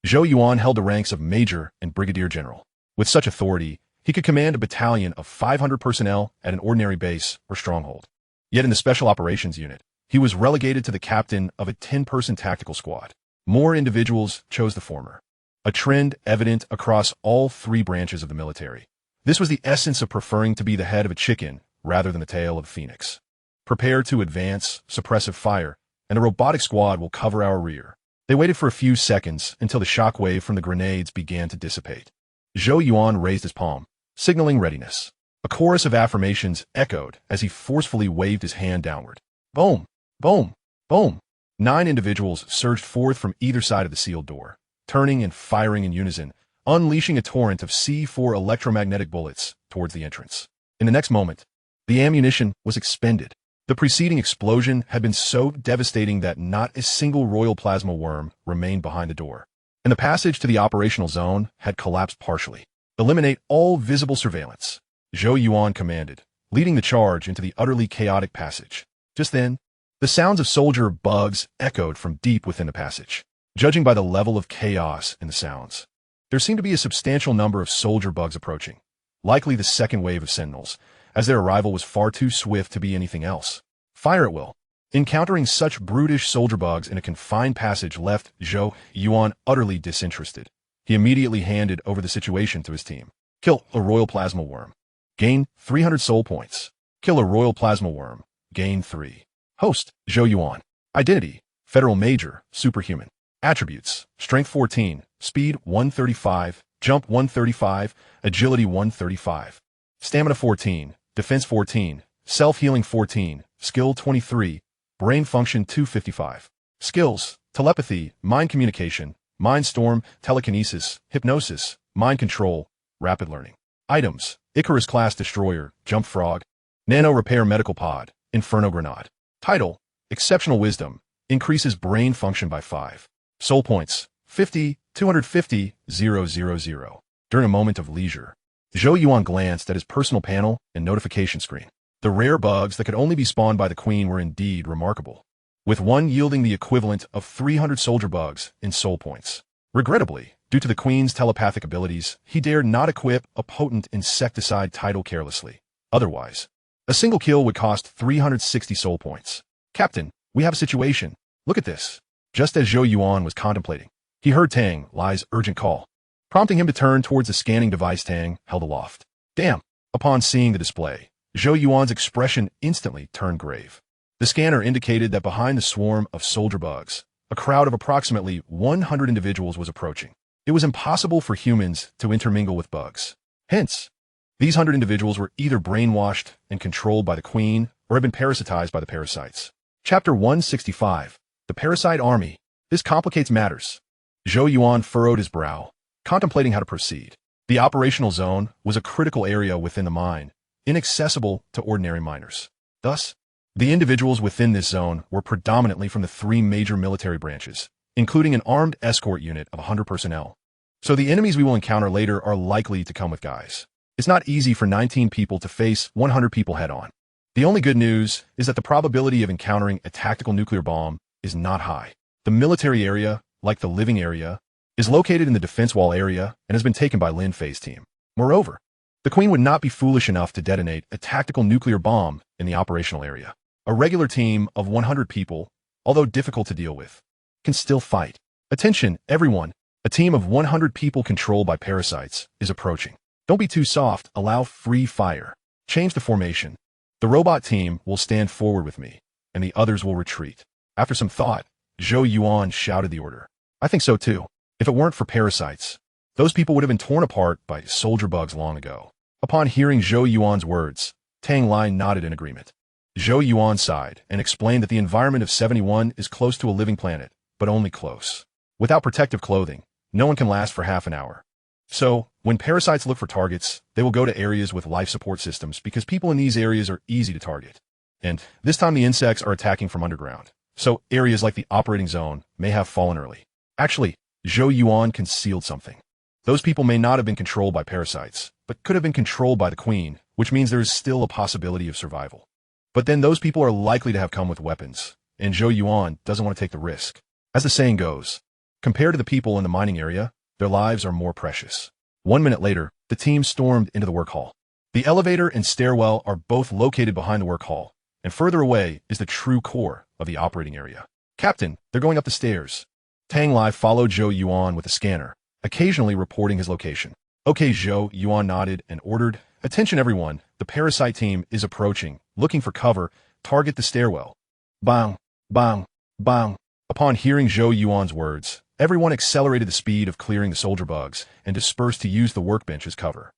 Zhou Yuan held the ranks of Major and Brigadier General. With such authority, he could command a battalion of 500 personnel at an ordinary base or stronghold. Yet in the Special Operations Unit, he was relegated to the captain of a 10-person tactical squad. More individuals chose the former, a trend evident across all three branches of the military. This was the essence of preferring to be the head of a chicken rather than the tail of a phoenix. Prepare to advance, suppressive fire, and a robotic squad will cover our rear. They waited for a few seconds until the shockwave from the grenades began to dissipate. Zhou Yuan raised his palm, signaling readiness. A chorus of affirmations echoed as he forcefully waved his hand downward. Boom! Boom! Boom! 9 individuals surged forth from either side of the sealed door, turning and firing in unison, unleashing a torrent of C4 electromagnetic bullets towards the entrance. In the next moment, the ammunition was expended. The preceding explosion had been so devastating that not a single royal plasma worm remained behind the door, and the passage to the operational zone had collapsed partially. Eliminate all visible surveillance, Zhou Yuan commanded, leading the charge into the utterly chaotic passage. Just then, the sounds of soldier bugs echoed from deep within the passage. Judging by the level of chaos in the sounds, there seemed to be a substantial number of soldier bugs approaching, likely the second wave of sentinels, as their arrival was far too swift to be anything else. Fire at will. Encountering such brutish soldier bugs in a confined passage left Zhou Yuan utterly disinterested. He immediately handed over the situation to his team. Kill a royal plasma worm. Gain 300 soul points. Kill a royal plasma worm. Gain 3. Host, Zhou Yuan. Identity, Federal Major, Superhuman. Attributes, Strength 14, Speed 135, Jump 135, Agility 135. Stamina 14, Defense 14, Self-Healing 14, Skill 23, Brain Function 255. Skills, Telepathy, Mind Communication, Mind Storm, Telekinesis, Hypnosis, Mind Control, Rapid Learning. Items, Icarus Class Destroyer, Jump Frog, Nano Repair Medical Pod, Inferno Grenade. Title, Exceptional Wisdom, increases brain function by 5. Soul points, 50, 250, 000. During a moment of leisure, Zhou Yuan glanced at his personal panel and notification screen. The rare bugs that could only be spawned by the Queen were indeed remarkable, with one yielding the equivalent of 300 soldier bugs in soul points. Regrettably, due to the Queen's telepathic abilities, he dared not equip a potent insecticide title carelessly. Otherwise, a single kill would cost 360 soul points. Captain, we have a situation. Look at this. Just as Zhou Yuan was contemplating, he heard Tang Lai's urgent call, prompting him to turn towards the scanning device Tang held aloft. Damn! Upon seeing the display, Zhou Yuan's expression instantly turned grave. The scanner indicated that behind the swarm of soldier bugs, a crowd of approximately 100 individuals was approaching. It was impossible for humans to intermingle with bugs. Hence, these 100 individuals were either brainwashed and controlled by the Queen or had been parasitized by the parasites. Chapter 165. The Parasite Army. This complicates matters. Zhou Yuan furrowed his brow, contemplating how to proceed. The operational zone was a critical area within the mine, inaccessible to ordinary miners. Thus, the individuals within this zone were predominantly from the 3 major military branches, including an armed escort unit of 100 personnel. So the enemies we will encounter later are likely to come with guys. It's not easy for 19 people to face 100 people head-on. The only good news is that the probability of encountering a tactical nuclear bomb is not high. The military area, like the living area, is located in the defense wall area and has been taken by Lin Fei's team. Moreover, the Queen would not be foolish enough to detonate a tactical nuclear bomb in the operational area. A regular team of 100 people, although difficult to deal with, can still fight. Attention, everyone! A team of 100 people controlled by parasites is approaching. Don't be too soft, allow free fire. Change the formation. The robot team will stand forward with me, and the others will retreat. After some thought, Zhou Yuan shouted the order. I think so too. If it weren't for parasites, those people would have been torn apart by soldier bugs long ago. Upon hearing Zhou Yuan's words, Tang Lai nodded in agreement. Zhou Yuan sighed and explained that the environment of 71 is close to a living planet, but only close. Without protective clothing, no one can last for half an hour. So, when parasites look for targets, they will go to areas with life support systems because people in these areas are easy to target. And this time the insects are attacking from underground. So, areas like the operating zone may have fallen early. Actually, Zhou Yuan concealed something. Those people may not have been controlled by parasites, but could have been controlled by the Queen, which means there is still a possibility of survival. But then those people are likely to have come with weapons, and Zhou Yuan doesn't want to take the risk. As the saying goes, compared to the people in the mining area, their lives are more precious. 1 minute later, the team stormed into the work hall. The elevator and stairwell are both located behind the work hall, and further away is the true core of the operating area. Captain, they're going up the stairs. Tang Lai followed Zhou Yuan with a scanner, occasionally reporting his location. Okay, Zhou Yuan nodded and ordered, "Attention everyone, the parasite team is approaching, looking for cover, target the stairwell." Bang, bang, bang. Upon hearing Zhou Yuan's words, everyone accelerated the speed of clearing the soldier bugs and dispersed to use the workbench as cover.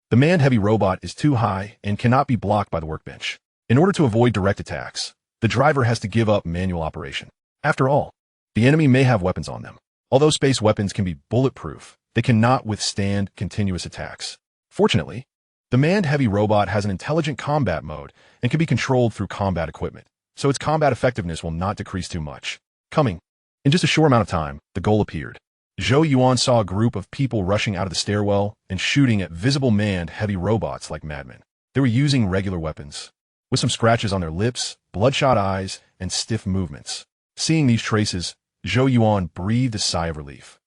The manned heavy robot is too high and cannot be blocked by the workbench. In order to avoid direct attacks, the driver has to give up manual operation. After all, the enemy may have weapons on them. Although space weapons can be bulletproof, they cannot withstand continuous attacks. Fortunately, the manned heavy robot has an intelligent combat mode and can be controlled through combat equipment, so its combat effectiveness will not decrease too much. Coming. In just a short amount of time, the goal appeared. Zhou Yuan saw a group of people rushing out of the stairwell and shooting at visible manned heavy robots like madmen. They were using regular weapons, with some scratches on their lips, bloodshot eyes, and stiff movements. Seeing these traces, Zhou Yuan breathed a sigh of relief.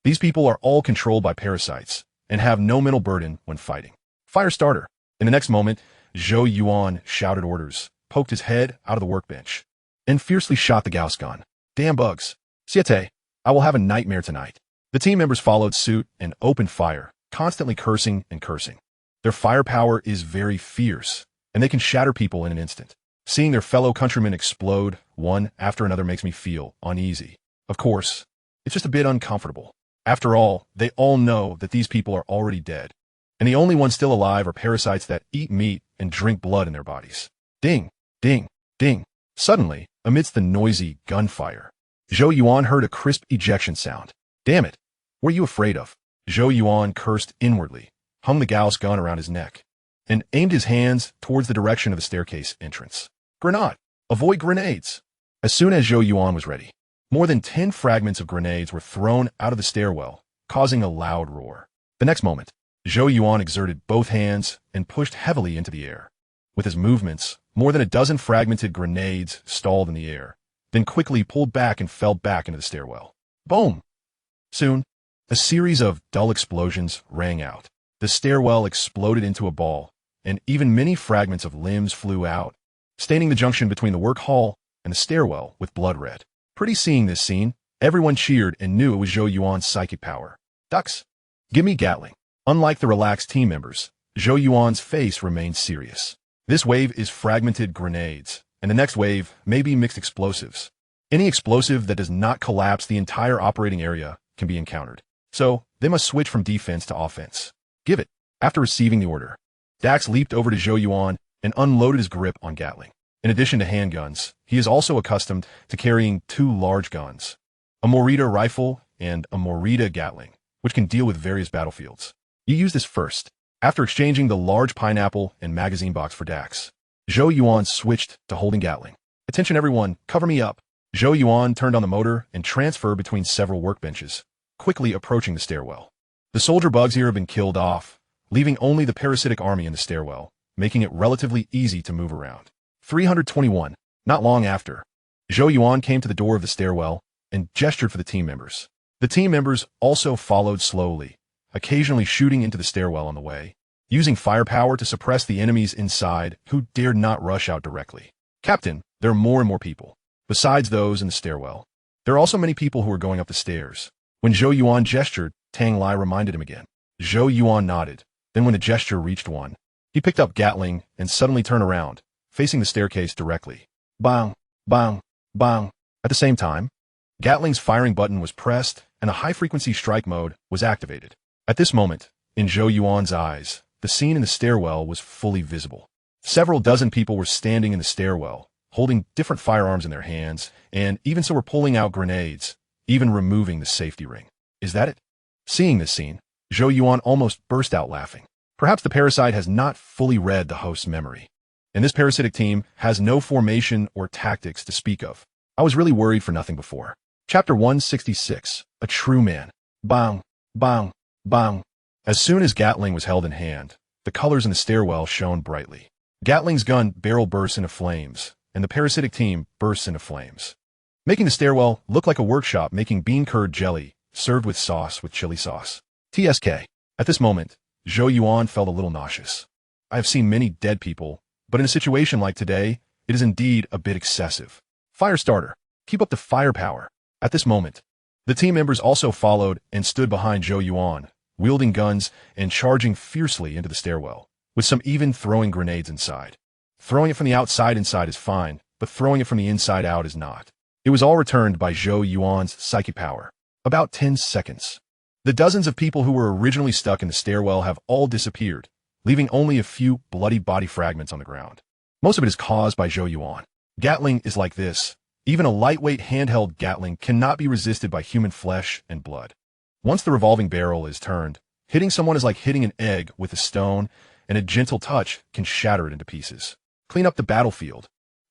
These people are all controlled by parasites and have no mental burden when fighting. Fire starter. In the next moment, Zhou Yuan shouted orders, poked his head out of the workbench, and fiercely shot the Gauss gun. Damn bugs. Siete, I will have a nightmare tonight. The team members followed suit and opened fire, constantly cursing and cursing. Their firepower is very fierce, and they can shatter people in an instant. Seeing their fellow countrymen explode one after another makes me feel uneasy. Of course, it's just a bit uncomfortable. After all, they all know that these people are already dead, and the only ones still alive are parasites that eat meat and drink blood in their bodies. Ding, ding, ding. Suddenly, amidst the noisy gunfire, Zhou Yuan heard a crisp ejection sound. Damn it, what are you afraid of? Zhou Yuan cursed inwardly, hung the Gauss gun around his neck, and aimed his hands towards the direction of the staircase entrance. Grenade! Avoid grenades! As soon as Zhou Yuan was ready, more than 10 fragments of grenades were thrown out of the stairwell, causing a loud roar. The next moment, Zhou Yuan exerted both hands and pushed heavily into the air. With his movements, more than a dozen fragmented grenades stalled in the air, then quickly pulled back and fell back into the stairwell. Boom! Soon, a series of dull explosions rang out. The stairwell exploded into a ball, and even many fragments of limbs flew out, staining the junction between the work hall and the stairwell with blood red. Pretty seeing this scene, everyone cheered and knew it was Zhou Yuan's psychic power. Ducks! Give me Gatling. Unlike the relaxed team members, Zhou Yuan's face remained serious. This wave is fragmented grenades, and the next wave may be mixed explosives. Any explosive that does not collapse the entire operating area can be encountered. So, they must switch from defense to offense. Give it. After receiving the order, Dax leaped over to Zhou Yuan and unloaded his grip on Gatling. In addition to handguns, he is also accustomed to carrying 2 large guns, a Morita rifle and a Morita Gatling, which can deal with various battlefields. You use this first. After exchanging the large pineapple and magazine box for Dax, Zhou Yuan switched to holding Gatling. Attention everyone, cover me up. Zhou Yuan turned on the motor and transferred between several workbenches, quickly approaching the stairwell. The soldier bugs here have been killed off, leaving only the parasitic army in the stairwell, making it relatively easy to move around. 321. Not long after, Zhou Yuan came to the door of the stairwell and gestured for the team members. The team members also followed slowly, occasionally shooting into the stairwell on the way, using firepower to suppress the enemies inside who dared not rush out directly. Captain, there are more and more people. Besides those in the stairwell, there are also many people who are going up the stairs. When Zhou Yuan gestured, Tang Lai reminded him again. Zhou Yuan nodded. Then when the gesture reached one, he picked up Gatling and suddenly turned around, facing the staircase directly. Bang, bang, bang. At the same time, Gatling's firing button was pressed and a high-frequency strike mode was activated. At this moment, in Zhou Yuan's eyes, the scene in the stairwell was fully visible. Several dozen people were standing in the stairwell, holding different firearms in their hands, and even so were pulling out grenades, even removing the safety ring. Is that it? Seeing this scene, Zhou Yuan almost burst out laughing. Perhaps the parasite has not fully read the host's memory, and this parasitic team has no formation or tactics to speak of. I was really worried for nothing before. Chapter 166, A True Man. Bang, bang, bang. As soon as Gatling was held in hand, the colors in the stairwell shone brightly. Gatling's gun barrel bursts into flames, and the parasitic team bursts into flames, making the stairwell look like a workshop making bean curd jelly served with sauce with chili sauce. TSK. At this moment, Zhou Yuan felt a little nauseous. I have seen many dead people, but in a situation like today, it is indeed a bit excessive. Firestarter, keep up the firepower. At this moment, the team members also followed and stood behind Zhou Yuan, wielding guns and charging fiercely into the stairwell, with some even throwing grenades inside. Throwing it from the outside inside is fine, but throwing it from the inside out is not. It was all returned by Zhou Yuan's psychic power. About 10 seconds. The dozens of people who were originally stuck in the stairwell have all disappeared, leaving only a few bloody body fragments on the ground. Most of it is caused by Zhou Yuan. Gatling is like this. Even a lightweight handheld Gatling cannot be resisted by human flesh and blood. Once the revolving barrel is turned, hitting someone is like hitting an egg with a stone, and a gentle touch can shatter it into pieces. Clean up the battlefield.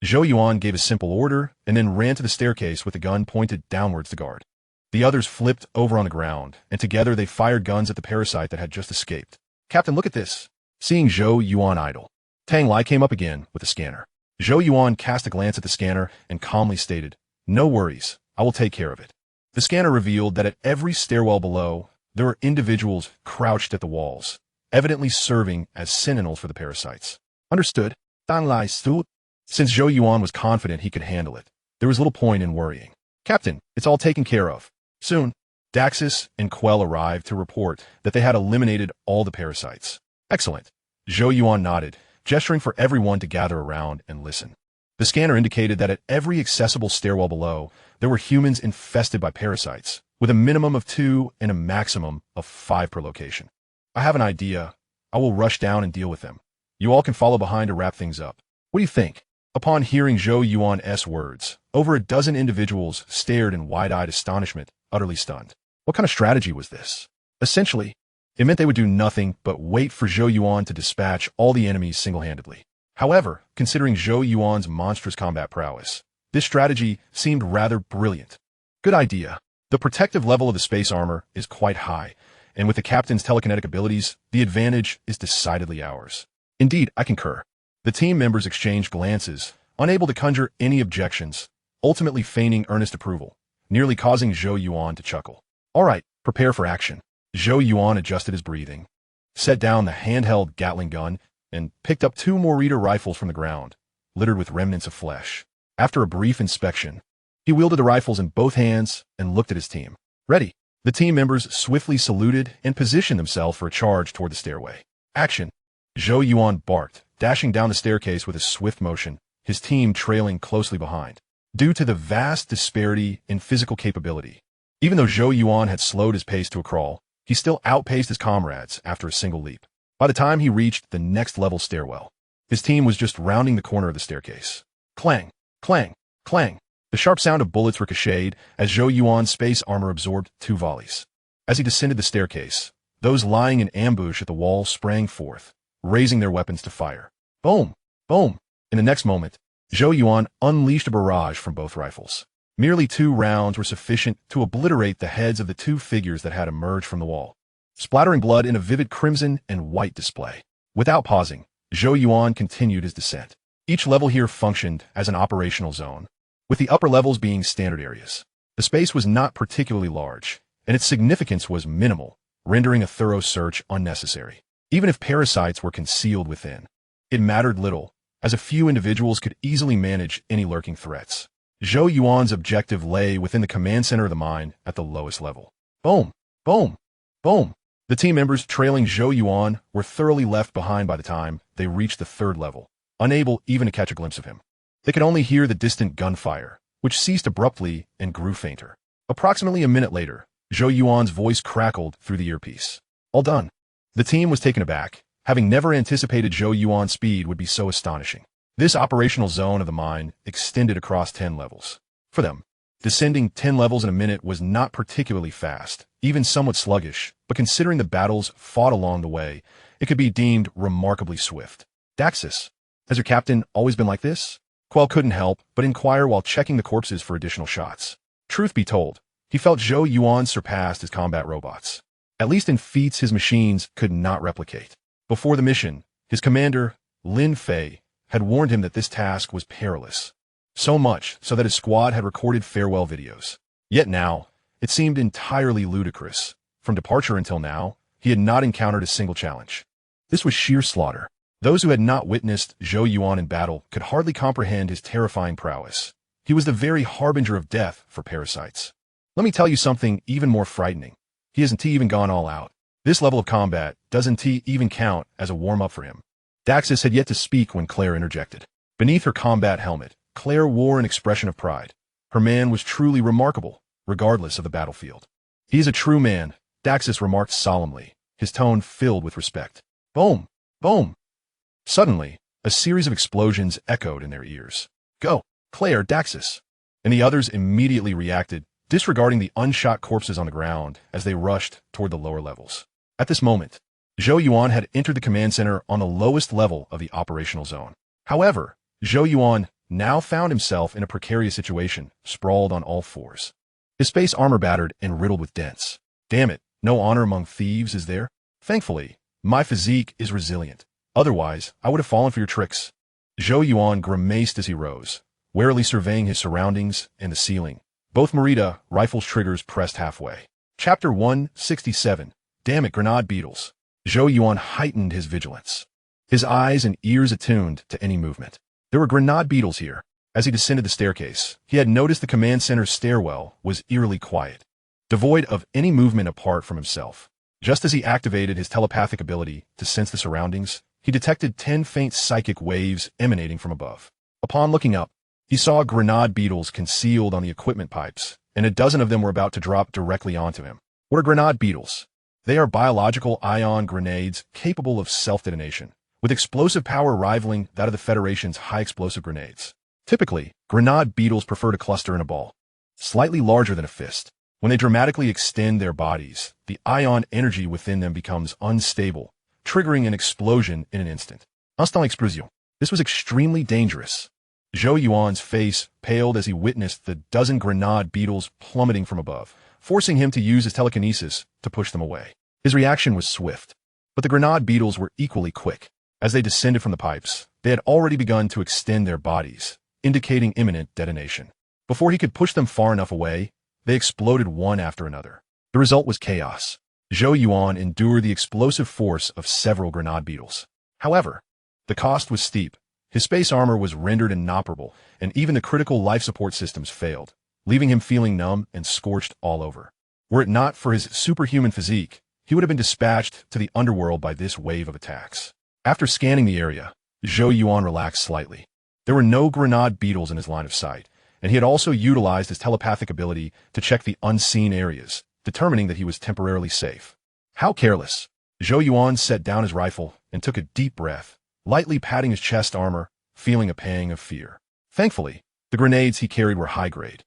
Zhou Yuan gave a simple order and then ran to the staircase with the gun pointed downwards to guard. The others flipped over on the ground, and together they fired guns at the parasite that had just escaped. Captain, look at this. Seeing Zhou Yuan idle, Tang Lai came up again with a scanner. Zhou Yuan cast a glance at the scanner and calmly stated, "No worries, I will take care of it." The scanner revealed that at every stairwell below, there were individuals crouched at the walls, evidently serving as sentinels for the parasites. Understood. Tang Lai stood. Since Zhou Yuan was confident he could handle it, there was little point in worrying. Captain, it's all taken care of. Soon, Daxus and Quell arrived to report that they had eliminated all the parasites. Excellent. Zhou Yuan nodded, gesturing for everyone to gather around and listen. The scanner indicated that at every accessible stairwell below, there were humans infested by parasites, with a minimum of 2 and a maximum of 5 per location. I have an idea. I will rush down and deal with them. You all can follow behind to wrap things up. What do you think? Upon hearing Zhou Yuan's words, over a dozen individuals stared in wide-eyed astonishment, utterly stunned. What kind of strategy was this? Essentially, it meant they would do nothing but wait for Zhou Yuan to dispatch all the enemies single-handedly. However, considering Zhou Yuan's monstrous combat prowess, this strategy seemed rather brilliant. Good idea. The protective level of the space armor is quite high, and with the captain's telekinetic abilities, the advantage is decidedly ours. Indeed, I concur. The team members exchanged glances, unable to conjure any objections, ultimately feigning earnest approval, nearly causing Zhou Yuan to chuckle. All right, prepare for action. Zhou Yuan adjusted his breathing, set down the handheld Gatling gun, and picked up 2 more reader rifles from the ground, littered with remnants of flesh. After a brief inspection, he wielded the rifles in both hands and looked at his team. Ready. The team members swiftly saluted and positioned themselves for a charge toward the stairway. Action. Zhou Yuan barked, dashing down the staircase with a swift motion, his team trailing closely behind. Due to the vast disparity in physical capability, even though Zhou Yuan had slowed his pace to a crawl, he still outpaced his comrades after a single leap. By the time he reached the next level stairwell, his team was just rounding the corner of the staircase. Clang, clang, clang. The sharp sound of bullets ricocheted as Zhou Yuan's space armor absorbed 2 volleys. As he descended the staircase, those lying in ambush at the wall sprang forth, raising their weapons to fire. Boom! Boom! In the next moment, Zhou Yuan unleashed a barrage from both rifles. Merely 2 rounds were sufficient to obliterate the heads of the 2 figures that had emerged from the wall, splattering blood in a vivid crimson and white display. Without pausing, Zhou Yuan continued his descent. Each level here functioned as an operational zone, with the upper levels being standard areas. The space was not particularly large, and its significance was minimal, rendering a thorough search unnecessary. Even if parasites were concealed within, it mattered little, as a few individuals could easily manage any lurking threats. Zhou Yuan's objective lay within the command center of the mine at the lowest level. Boom! Boom! Boom! The team members trailing Zhou Yuan were thoroughly left behind by the time they reached the 3rd level, unable even to catch a glimpse of him. They could only hear the distant gunfire, which ceased abruptly and grew fainter. Approximately a minute later, Zhou Yuan's voice crackled through the earpiece. All done. The team was taken aback, having never anticipated Zhou Yuan's speed would be so astonishing. This operational zone of the mine extended across 10 levels. For them, descending 10 levels in a minute was not particularly fast, even somewhat sluggish, but considering the battles fought along the way, it could be deemed remarkably swift. Daxus, has your captain always been like this? Quell couldn't help but inquire while checking the corpses for additional shots. Truth be told, he felt Zhou Yuan surpassed his combat robots. At least in feats his machines could not replicate. Before the mission, his commander, Lin Fei, had warned him that this task was perilous. So much so that his squad had recorded farewell videos. Yet now, it seemed entirely ludicrous. From departure until now, he had not encountered a single challenge. This was sheer slaughter. Those who had not witnessed Zhou Yuan in battle could hardly comprehend his terrifying prowess. He was the very harbinger of death for parasites. Let me tell you something even more frightening. He hasn't even gone all out. This level of combat doesn't even count as a warm-up for him. Daxus had yet to speak when Claire interjected. Beneath her combat helmet, Claire wore an expression of pride. Her man was truly remarkable, regardless of the battlefield. He is a true man, Daxus remarked solemnly, his tone filled with respect. Boom! Boom! Suddenly, a series of explosions echoed in their ears. Go, Claire, Daxus! And the others immediately reacted, disregarding the unshot corpses on the ground as they rushed toward the lower levels. At this moment, Zhou Yuan had entered the command center on the lowest level of the operational zone. However, Zhou Yuan now found himself in a precarious situation, sprawled on all fours. His space armor battered and riddled with dents. Damn it, no honor among thieves, is there? Thankfully, my physique is resilient. Otherwise, I would have fallen for your tricks. Zhou Yuan grimaced as he rose, warily surveying his surroundings and the ceiling. Both Merida rifles' triggers pressed halfway. Chapter 167. Damn it, Grenade Beetles. Zhou Yuan heightened his vigilance, his eyes and ears attuned to any movement. There were Grenade Beetles here. As he descended the staircase, he had noticed the command center's stairwell was eerily quiet, devoid of any movement apart from himself. Just as he activated his telepathic ability to sense the surroundings, he detected 10 faint psychic waves emanating from above. Upon looking up, he saw Grenade Beetles concealed on the equipment pipes, and a dozen of them were about to drop directly onto him. What are Grenade Beetles? They are biological ion grenades capable of self-detonation, with explosive power rivaling that of the Federation's high-explosive grenades. Typically, Grenade Beetles prefer to cluster in a ball, slightly larger than a fist. When they dramatically extend their bodies, the ion energy within them becomes unstable, triggering an explosion in an instant. Instant explosion. This was extremely dangerous. Zhou Yuan's face paled as he witnessed the dozen Grenade Beetles plummeting from above, forcing him to use his telekinesis to push them away. His reaction was swift, but the Grenade Beetles were equally quick. As they descended from the pipes, they had already begun to extend their bodies, indicating imminent detonation. Before he could push them far enough away, they exploded one after another. The result was chaos. Zhou Yuan endured the explosive force of several Grenade Beetles. However, the cost was steep. His space armor was rendered inoperable, and even the critical life support systems failed, leaving him feeling numb and scorched all over. Were it not for his superhuman physique, he would have been dispatched to the underworld by this wave of attacks. After scanning the area, Zhou Yuan relaxed slightly. There were no Grenade Beetles in his line of sight, and he had also utilized his telepathic ability to check the unseen areas, determining that he was temporarily safe. How careless! Zhou Yuan set down his rifle and took a deep breath, lightly patting his chest armor, feeling a pang of fear. Thankfully, the grenades he carried were high-grade,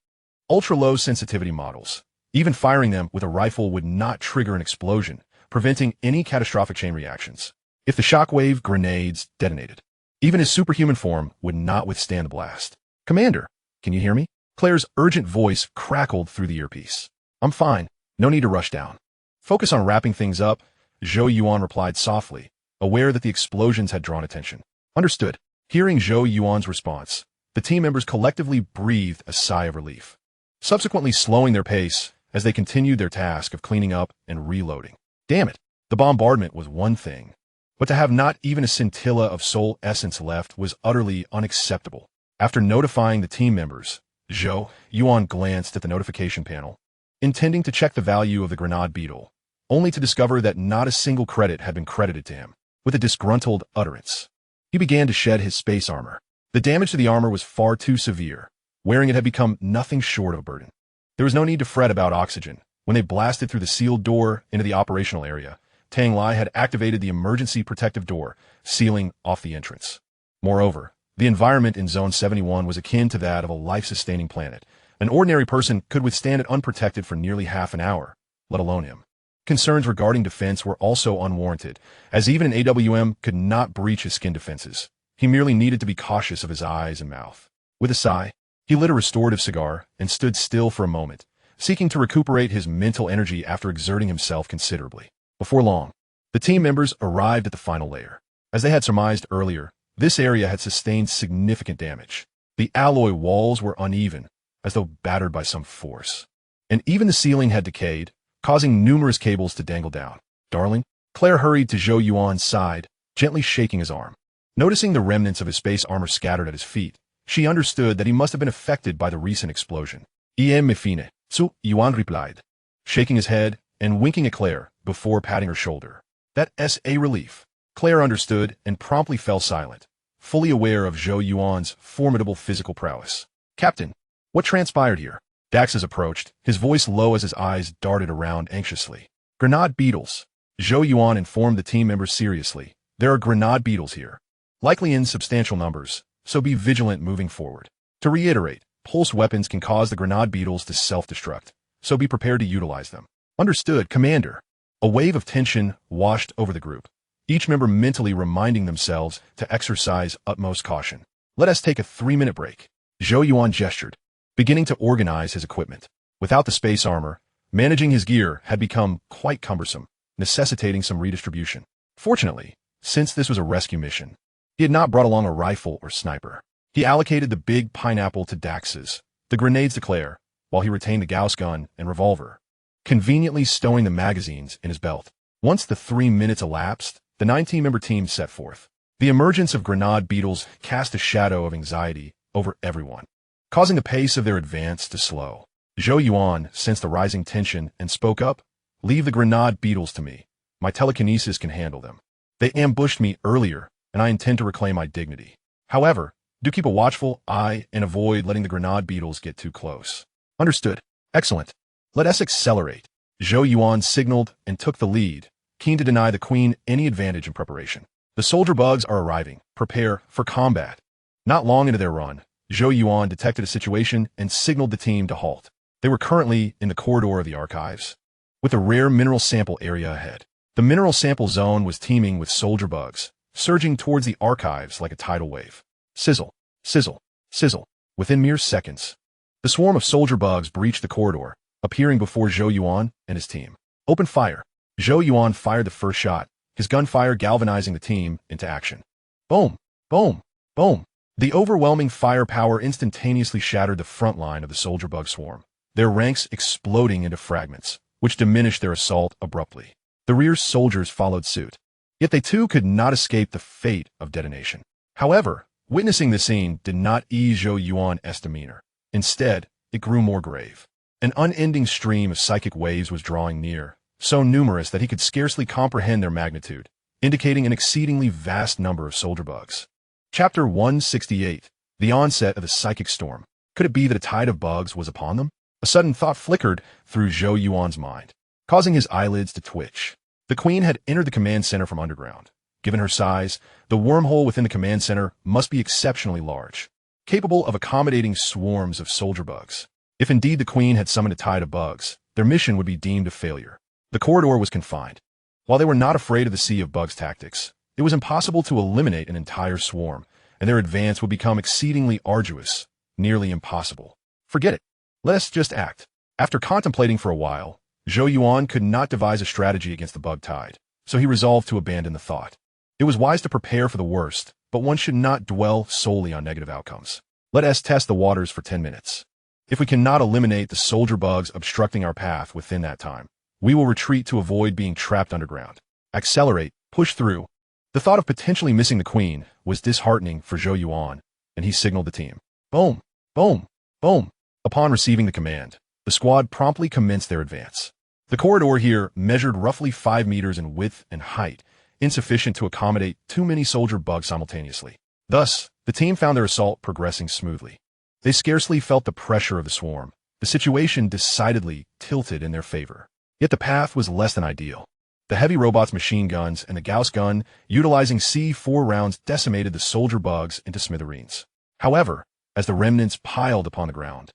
ultra-low sensitivity models. Even firing them with a rifle would not trigger an explosion, preventing any catastrophic chain reactions. If the shockwave grenades detonated, even his superhuman form would not withstand the blast. Commander, can you hear me? Claire's urgent voice crackled through the earpiece. I'm fine. No need to rush down. Focus on wrapping things up, Zhou Yuan replied softly, aware that the explosions had drawn attention. Understood. Hearing Zhou Yuan's response, the team members collectively breathed a sigh of relief, subsequently slowing their pace as they continued their task of cleaning up and reloading. Damn it, the bombardment was one thing, but to have not even a scintilla of soul essence left was utterly unacceptable. After notifying the team members, Zhou Yuan glanced at the notification panel, intending to check the value of the Grenade Beetle, only to discover that not a single credit had been credited to him. With a disgruntled utterance, he began to shed his space armor. The damage to the armor was far too severe. Wearing it had become nothing short of a burden. There was no need to fret about oxygen. When they blasted through the sealed door into the operational area, Tang Lai had activated the emergency protective door, sealing off the entrance. Moreover, the environment in Zone 71 was akin to that of a life-sustaining planet. An ordinary person could withstand it unprotected for nearly half an hour, let alone him. Concerns regarding defense were also unwarranted, as even an AWM could not breach his skin defenses. He merely needed to be cautious of his eyes and mouth. With a sigh, he lit a restorative cigar and stood still for a moment, seeking to recuperate his mental energy after exerting himself considerably. Before long, the team members arrived at the final layer. As they had surmised earlier, this area had sustained significant damage. The alloy walls were uneven, as though battered by some force. And even the ceiling had decayed, causing numerous cables to dangle down. Darling, Claire hurried to Zhou Yuan's side, gently shaking his arm. Noticing the remnants of his space armor scattered at his feet, She understood that he must have been affected by the recent explosion. Me fine, Zhou Yuan replied, shaking his head and winking at Claire before patting her shoulder. That's a relief. Claire understood and promptly fell silent, fully aware of Zhou Yuan's formidable physical prowess. Captain, what transpired here? Daxus approached, his voice low as his eyes darted around anxiously. Grenade beetles. Zhou Yuan informed the team members seriously. There are grenade beetles here, likely in substantial numbers, so be vigilant moving forward. To reiterate, pulse weapons can cause the grenade beetles to self-destruct, so be prepared to utilize them. Understood, Commander. A wave of tension washed over the group, each member mentally reminding themselves to exercise utmost caution. Let us take a 3-minute break. Zhou Yuan gestured, beginning to organize his equipment. Without the space armor, managing his gear had become quite cumbersome, necessitating some redistribution. Fortunately, since this was a rescue mission, he had not brought along a rifle or sniper. He allocated the big pineapple to Daxus, the grenades to Claire, while he retained the Gauss gun and revolver, conveniently stowing the magazines in his belt. Once the 3 minutes elapsed, the 19-member team set forth. The emergence of grenade beetles cast a shadow of anxiety over everyone, causing the pace of their advance to slow. Zhou Yuan sensed the rising tension and spoke up, "Leave the grenade beetles to me. My telekinesis can handle them. They ambushed me earlier, and I intend to reclaim my dignity. However, do keep a watchful eye and avoid letting the grenade beetles get too close." Understood. Excellent. Let us accelerate. Zhou Yuan signaled and took the lead, keen to deny the Queen any advantage in preparation. The soldier bugs are arriving. Prepare for combat. Not long into their run, Zhou Yuan detected a situation and signaled the team to halt. They were currently in the corridor of the archives, with a rare mineral sample area ahead. The mineral sample zone was teeming with soldier bugs, surging towards the archives like a tidal wave. Sizzle, sizzle, sizzle. Within mere seconds, the swarm of soldier bugs breached the corridor, appearing before Zhou Yuan and his team. Open fire. Zhou Yuan fired the first shot, his gunfire galvanizing the team into action. Boom, boom, boom. The overwhelming firepower instantaneously shattered the front line of the soldier bug swarm, their ranks exploding into fragments, which diminished their assault abruptly. The rear soldiers followed suit. Yet they too could not escape the fate of detonation. However, witnessing the scene did not ease Zhou Yuan's demeanor. Instead, it grew more grave. An unending stream of psychic waves was drawing near, so numerous that he could scarcely comprehend their magnitude, indicating an exceedingly vast number of soldier bugs. Chapter 168. The onset of the psychic storm. Could it be that a tide of bugs was upon them? A sudden thought flickered through Zhou Yuan's mind, causing his eyelids to twitch. The Queen had entered the command center from underground. Given her size, the wormhole within the command center must be exceptionally large, capable of accommodating swarms of soldier bugs. If indeed the Queen had summoned a tide of bugs, their mission would be deemed a failure. The corridor was confined. While they were not afraid of the sea of bugs tactics, it was impossible to eliminate an entire swarm, and their advance would become exceedingly arduous, nearly impossible. Forget it. Let us just act. After contemplating for a while, Zhou Yuan could not devise a strategy against the bug tide, so he resolved to abandon the thought. It was wise to prepare for the worst, but one should not dwell solely on negative outcomes. Let us test the waters for 10 minutes. If we cannot eliminate the soldier bugs obstructing our path within that time, we will retreat to avoid being trapped underground. Accelerate, push through. The thought of potentially missing the Queen was disheartening for Zhou Yuan, and he signaled the team. Boom, boom, boom. Upon receiving the command, the squad promptly commenced their advance. The corridor here measured roughly 5 meters in width and height, insufficient to accommodate too many soldier bugs simultaneously. Thus, the team found their assault progressing smoothly. They scarcely felt the pressure of the swarm. The situation decidedly tilted in their favor. Yet the path was less than ideal. The heavy robot's machine guns and the Gauss gun, utilizing C4 rounds, decimated the soldier bugs into smithereens. However, as the remnants piled upon the ground,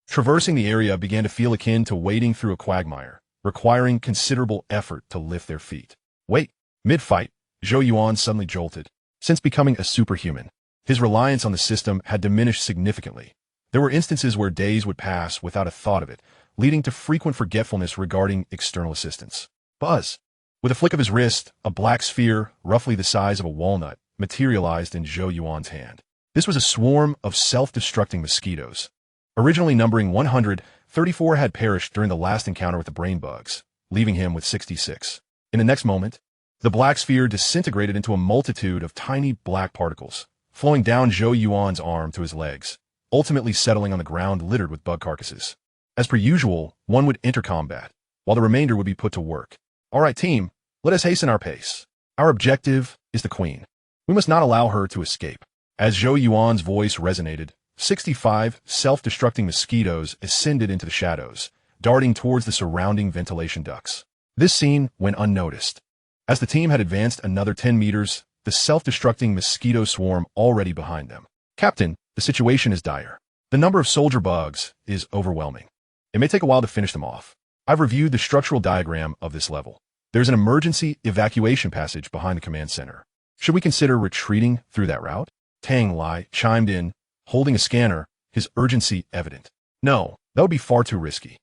traversing the area began to feel akin to wading through a quagmire, requiring considerable effort to lift their feet. Wait, mid-fight, Zhou Yuan suddenly jolted. Since becoming a superhuman, his reliance on the system had diminished significantly. There were instances where days would pass without a thought of it, leading to frequent forgetfulness regarding external assistance. Buzz! With a flick of his wrist, a black sphere, roughly the size of a walnut, materialized in Zhou Yuan's hand. This was a swarm of self-destructing mosquitoes. Originally numbering 100, 34 had perished during the last encounter with the brain bugs, leaving him with 66. In the next moment, the black sphere disintegrated into a multitude of tiny black particles, flowing down Zhou Yuan's arm to his legs, ultimately settling on the ground littered with bug carcasses. As per usual, one would enter combat, while the remainder would be put to work. All right, team, let us hasten our pace. Our objective is the Queen. We must not allow her to escape. As Zhou Yuan's voice resonated, 65 self-destructing mosquitoes ascended into the shadows, darting towards the surrounding ventilation ducts. This scene went unnoticed. As the team had advanced another 10 meters, the self-destructing mosquito swarm already behind them. Captain, the situation is dire. The number of soldier bugs is overwhelming. It may take a while to finish them off. I've reviewed the structural diagram of this level. There's an emergency evacuation passage behind the command center. Should we consider retreating through that route? Tang Lai chimed in, holding a scanner, his urgency evident. No, that would be far too risky.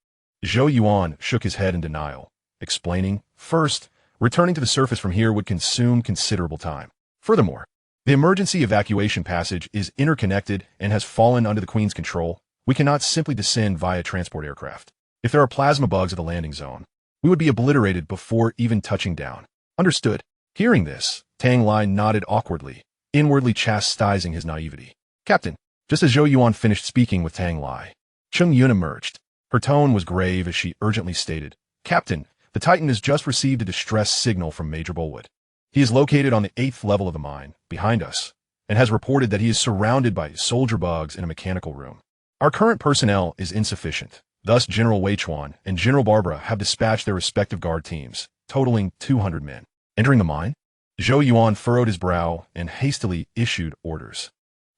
Zhou Yuan shook his head in denial, explaining, first, returning to the surface from here would consume considerable time. Furthermore, the emergency evacuation passage is interconnected and has fallen under the Queen's control. We cannot simply descend via transport aircraft. If there are plasma bugs at the landing zone, we would be obliterated before even touching down. Understood. Hearing this, Tang Lai nodded awkwardly, inwardly chastising his naivety. Captain, just as Zhou Yuan finished speaking with Tang Lai, Cheng Yun emerged. Her tone was grave as she urgently stated, Captain, the Titan has just received a distress signal from Major Bolwood. He is located on the 8th level of the mine, behind us, and has reported that he is surrounded by soldier bugs in a mechanical room. Our current personnel is insufficient. Thus, General Wei Chuan and General Barbara have dispatched their respective guard teams, totaling 200 men. Entering the mine, Zhou Yuan furrowed his brow and hastily issued orders,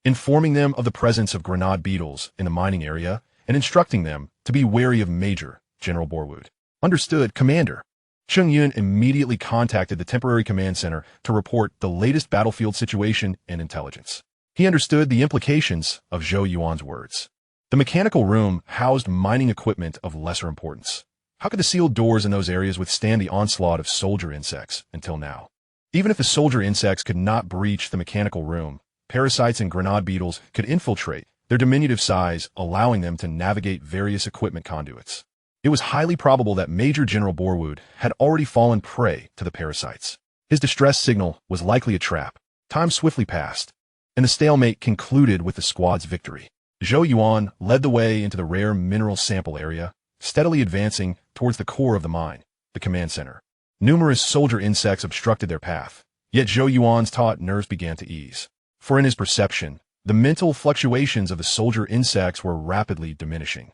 informing them of the presence of grenade beetles in the mining area and instructing them to be wary of Major General Borwood. Understood, Commander. Cheng Yun immediately contacted the temporary command center to report the latest battlefield situation and intelligence. He understood the implications of Zhou Yuan's words. The mechanical room housed mining equipment of lesser importance. How could the sealed doors in those areas withstand the onslaught of soldier insects until now? Even if the soldier insects could not breach the mechanical room, parasites and grenade beetles could infiltrate, their diminutive size allowing them to navigate various equipment conduits. It was highly probable that Major General Borwood had already fallen prey to the parasites. His distress signal was likely a trap. Time swiftly passed, and the stalemate concluded with the squad's victory. Zhou Yuan led the way into the rare mineral sample area, steadily advancing towards the core of the mine, the command center. Numerous soldier insects obstructed their path, yet Zhou Yuan's taut nerves began to ease. For in his perception, the mental fluctuations of the soldier insects were rapidly diminishing,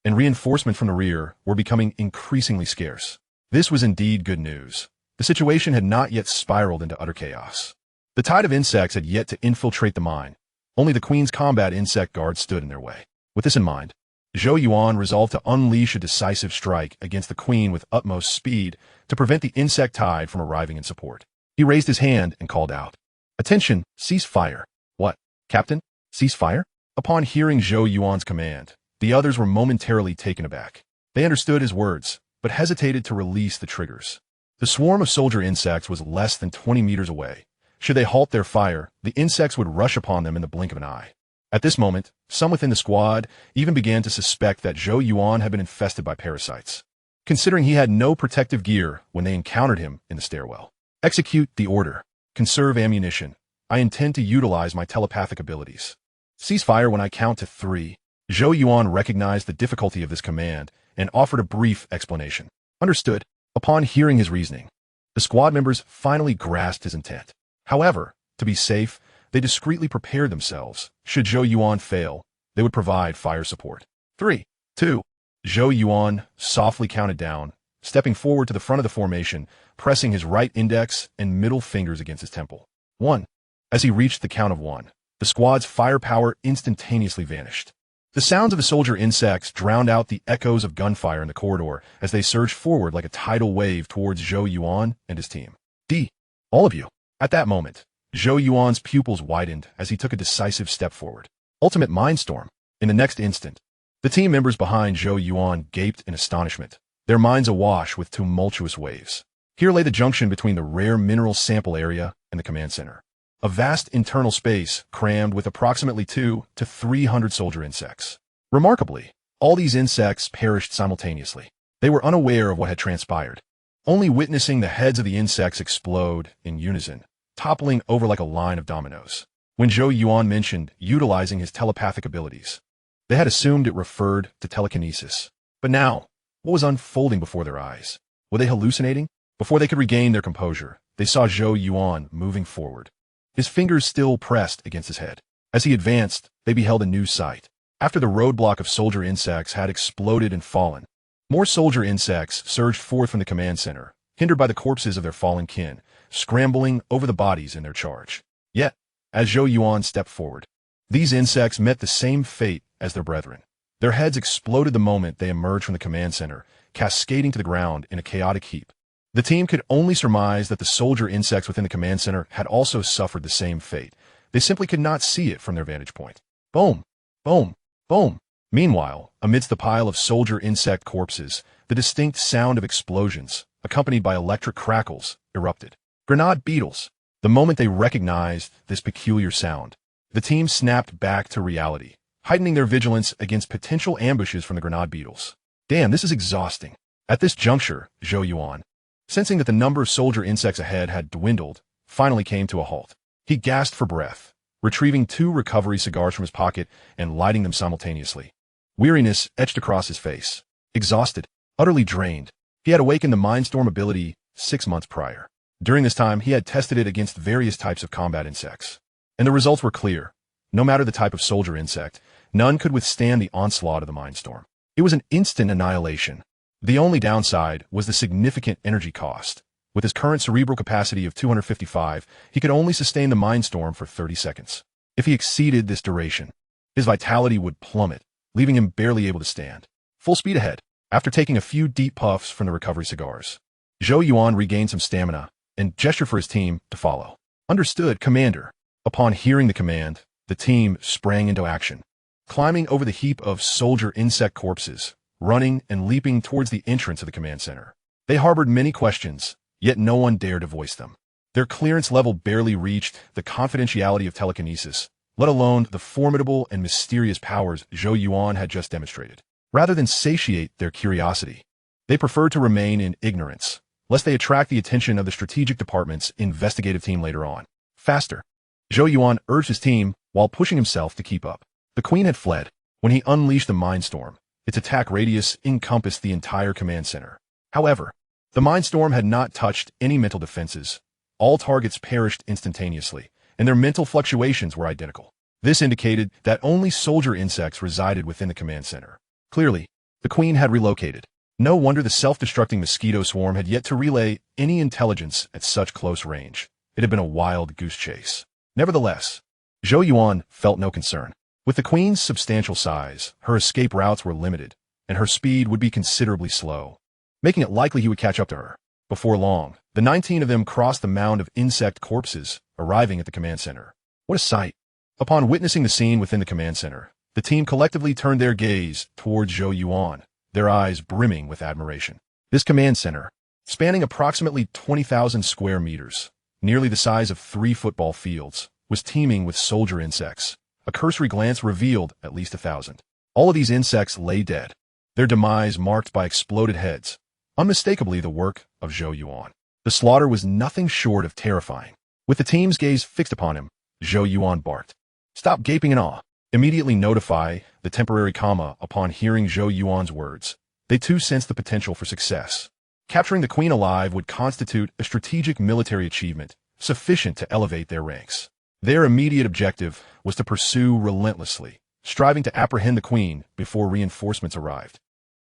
and reinforcement from the rear were becoming increasingly scarce. This was indeed good news. The situation had not yet spiraled into utter chaos. The tide of insects had yet to infiltrate the mine. Only the Queen's combat insect guard stood in their way. With this in mind, Zhou Yuan resolved to unleash a decisive strike against the Queen with utmost speed to prevent the insect tide from arriving in support. He raised his hand and called out, Attention, cease fire. What, Captain? Cease fire? Upon hearing Zhou Yuan's command, the others were momentarily taken aback. They understood his words, but hesitated to release the triggers. The swarm of soldier insects was less than 20 meters away. Should they halt their fire, the insects would rush upon them in the blink of an eye. At this moment, some within the squad even began to suspect that Zhou Yuan had been infested by parasites, considering he had no protective gear when they encountered him in the stairwell. Execute the order. Conserve ammunition. I intend to utilize my telepathic abilities. Cease fire when I count to 3. Zhou Yuan recognized the difficulty of this command and offered a brief explanation. Understood. Upon hearing his reasoning, the squad members finally grasped his intent. However, to be safe, they discreetly prepared themselves. Should Zhou Yuan fail, they would provide fire support. 3, 2. Zhou Yuan softly counted down, stepping forward to the front of the formation, pressing his right index and middle fingers against his temple. 1. As he reached the count of 1, the squad's firepower instantaneously vanished. The sounds of the soldier insects drowned out the echoes of gunfire in the corridor as they surged forward like a tidal wave towards Zhou Yuan and his team. D. All of you. At that moment, Zhou Yuan's pupils widened as he took a decisive step forward. Ultimate mindstorm. In the next instant, the team members behind Zhou Yuan gaped in astonishment, their minds awash with tumultuous waves. Here lay the junction between the rare mineral sample area and the command center. A vast internal space crammed with approximately 200 to 300 soldier insects. Remarkably, all these insects perished simultaneously. They were unaware of what had transpired, only witnessing the heads of the insects explode in unison, toppling over like a line of dominoes. when Zhou Yuan mentioned utilizing his telepathic abilities. They had assumed it referred to telekinesis. But now, what was unfolding before their eyes? Were they hallucinating? Before they could regain their composure, they saw Zhou Yuan moving forward, his fingers still pressed against his head. As he advanced, they beheld a new sight. After the roadblock of soldier insects had exploded and fallen, more soldier insects surged forth from the command center, hindered by the corpses of their fallen kin, scrambling over the bodies in their charge. Yet, as Zhou Yuan stepped forward, these insects met the same fate as their brethren. Their heads exploded the moment they emerged from the command center, cascading to the ground in a chaotic heap. The team could only surmise that the soldier insects within the command center had also suffered the same fate. They simply could not see it from their vantage point. Boom! Boom! Boom! Meanwhile, amidst the pile of soldier insect corpses, the distinct sound of explosions, accompanied by electric crackles, erupted. Grenade beetles! The moment they recognized this peculiar sound, the team snapped back to reality, heightening their vigilance against potential ambushes from the grenade beetles. Damn, this is exhausting. At this juncture, Zhou Yuan, sensing that the number of soldier insects ahead had dwindled, finally came to a halt. He gasped for breath, retrieving 2 recovery cigars from his pocket and lighting them simultaneously. Weariness etched across his face. Exhausted, utterly drained, he had awakened the Mindstorm ability 6 months prior. During this time, he had tested it against various types of combat insects. And the results were clear. No matter the type of soldier insect, none could withstand the onslaught of the Mindstorm. It was an instant annihilation. The only downside was the significant energy cost. With his current cerebral capacity of 255, he could only sustain the Mindstorm for 30 seconds. If he exceeded this duration, his vitality would plummet, leaving him barely able to stand. Full speed ahead. After taking a few deep puffs from the recovery cigars, Zhou Yuan regained some stamina and gestured for his team to follow. Understood, Commander. Upon hearing the command, the team sprang into action, climbing over the heap of soldier insect corpses, running and leaping towards the entrance of the command center. They harbored many questions, yet no one dared to voice them. Their clearance level barely reached the confidentiality of telekinesis, let alone the formidable and mysterious powers Zhou Yuan had just demonstrated. Rather than satiate their curiosity, they preferred to remain in ignorance, lest they attract the attention of the strategic department's investigative team later on. Faster! Zhou Yuan urged his team while pushing himself to keep up. The Queen had fled. When he unleashed the Mindstorm, its attack radius encompassed the entire command center. However, the Mindstorm had not touched any mental defenses. All targets perished instantaneously, and their mental fluctuations were identical. This indicated that only soldier insects resided within the command center. Clearly, the Queen had relocated. No wonder the self-destructing mosquito swarm had yet to relay any intelligence at such close range. It had been a wild goose chase. Nevertheless, Zhou Yuan felt no concern. With the Queen's substantial size, her escape routes were limited, and her speed would be considerably slow, making it likely he would catch up to her. Before long, the 19 of them crossed the mound of insect corpses, arriving at the command center. What a sight! Upon witnessing the scene within the command center, the team collectively turned their gaze towards Zhou Yuan, their eyes brimming with admiration. This command center, spanning approximately 20,000 square meters, nearly the size of 3 football fields, was teeming with soldier insects. A cursory glance revealed at least 1,000. All of these insects lay dead, their demise marked by exploded heads, unmistakably the work of Zhou Yuan. The slaughter was nothing short of terrifying. With the team's gaze fixed upon him, Zhou Yuan barked, "Stop gaping in awe. Immediately notify the temporary comma." Upon hearing Zhou Yuan's words, they too sensed the potential for success. Capturing the Queen alive would constitute a strategic military achievement sufficient to elevate their ranks. Their immediate objective was to pursue relentlessly, striving to apprehend the Queen before reinforcements arrived,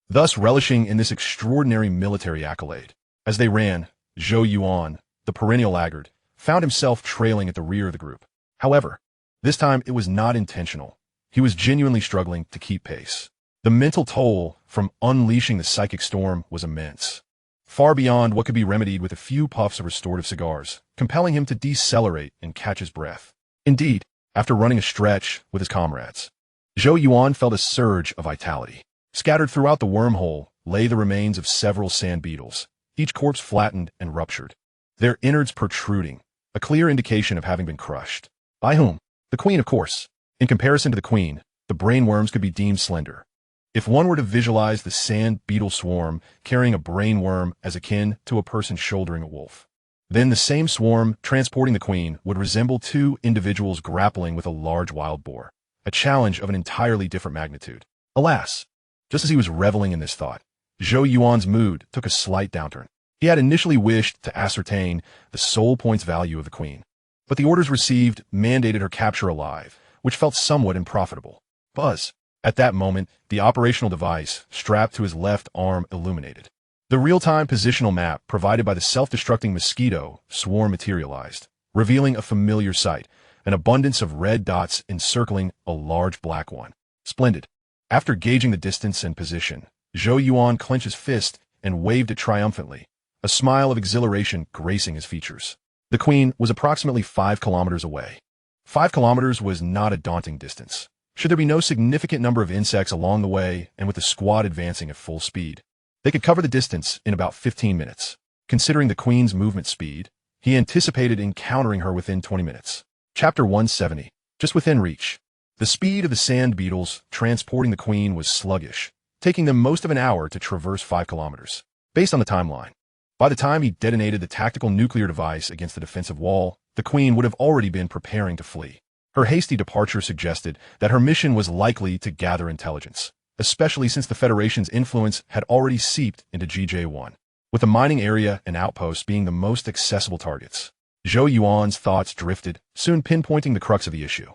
thus relishing in this extraordinary military accolade. As they ran, Zhou Yuan, the perennial laggard, found himself trailing at the rear of the group. However, this time it was not intentional. He was genuinely struggling to keep pace. The mental toll from unleashing the psychic storm was immense, far beyond what could be remedied with a few puffs of restorative cigars, compelling him to decelerate and catch his breath. Indeed, after running a stretch with his comrades, Zhou Yuan felt a surge of vitality. Scattered throughout the wormhole lay the remains of several sand beetles, each corpse flattened and ruptured, their innards protruding, a clear indication of having been crushed. By whom? The Queen, of course. In comparison to the Queen, the brainworms could be deemed slender. If one were to visualize the sand beetle swarm carrying a brainworm as akin to a person shouldering a wolf, Then the same swarm transporting the queen would resemble two individuals grappling with a large wild boar, a challenge of an entirely different magnitude. Alas, just as he was reveling in this thought, Zhou Yuan's mood took a slight downturn. He had initially wished to ascertain the soul points value of the queen, but the orders received mandated her capture alive, which felt somewhat unprofitable. Buzz. At that moment, the operational device strapped to his left arm illuminated. The real-time positional map provided by the self-destructing mosquito swarm materialized, revealing a familiar sight, an abundance of red dots encircling a large black one. Splendid. After gauging the distance and position, Zhou Yuan clenched his fist and waved it triumphantly, a smile of exhilaration gracing his features. The queen was approximately 5 kilometers away. 5 kilometers was not a daunting distance. Should there be no significant number of insects along the way and with the squad advancing at full speed, they could cover the distance in about 15 minutes. Considering the queen's movement speed, he anticipated encountering her within 20 minutes. Chapter 170. Just within reach. The speed of the sand beetles transporting the queen was sluggish, taking them most of an hour to traverse 5 kilometers. Based on the timeline, by the time he detonated the tactical nuclear device against the defensive wall, the queen would have already been preparing to flee. Her hasty departure suggested that her mission was likely to gather intelligence, especially since the Federation's influence had already seeped into GJ1, with the mining area and outposts being the most accessible targets. Zhou Yuan's thoughts drifted, soon pinpointing the crux of the issue.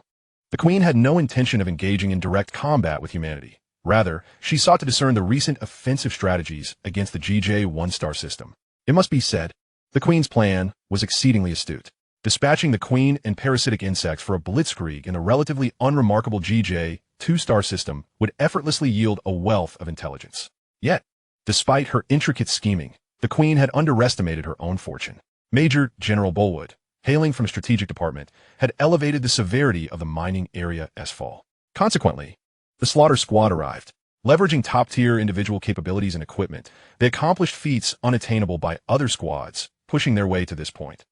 The queen had no intention of engaging in direct combat with humanity. Rather, she sought to discern the recent offensive strategies against the GJ1 star system. It must be said, the queen's plan was exceedingly astute. Dispatching the queen and parasitic insects for a blitzkrieg in the relatively unremarkable GJ2 star system would effortlessly yield a wealth of intelligence. Yet, despite her intricate scheming, the queen had underestimated her own fortune. Major General Bolwood, hailing from a strategic department, had elevated the severity of the mining area as fall. Consequently, the slaughter squad arrived. Leveraging top-tier individual capabilities and equipment, they accomplished feats unattainable by other squads, pushing their way to this point.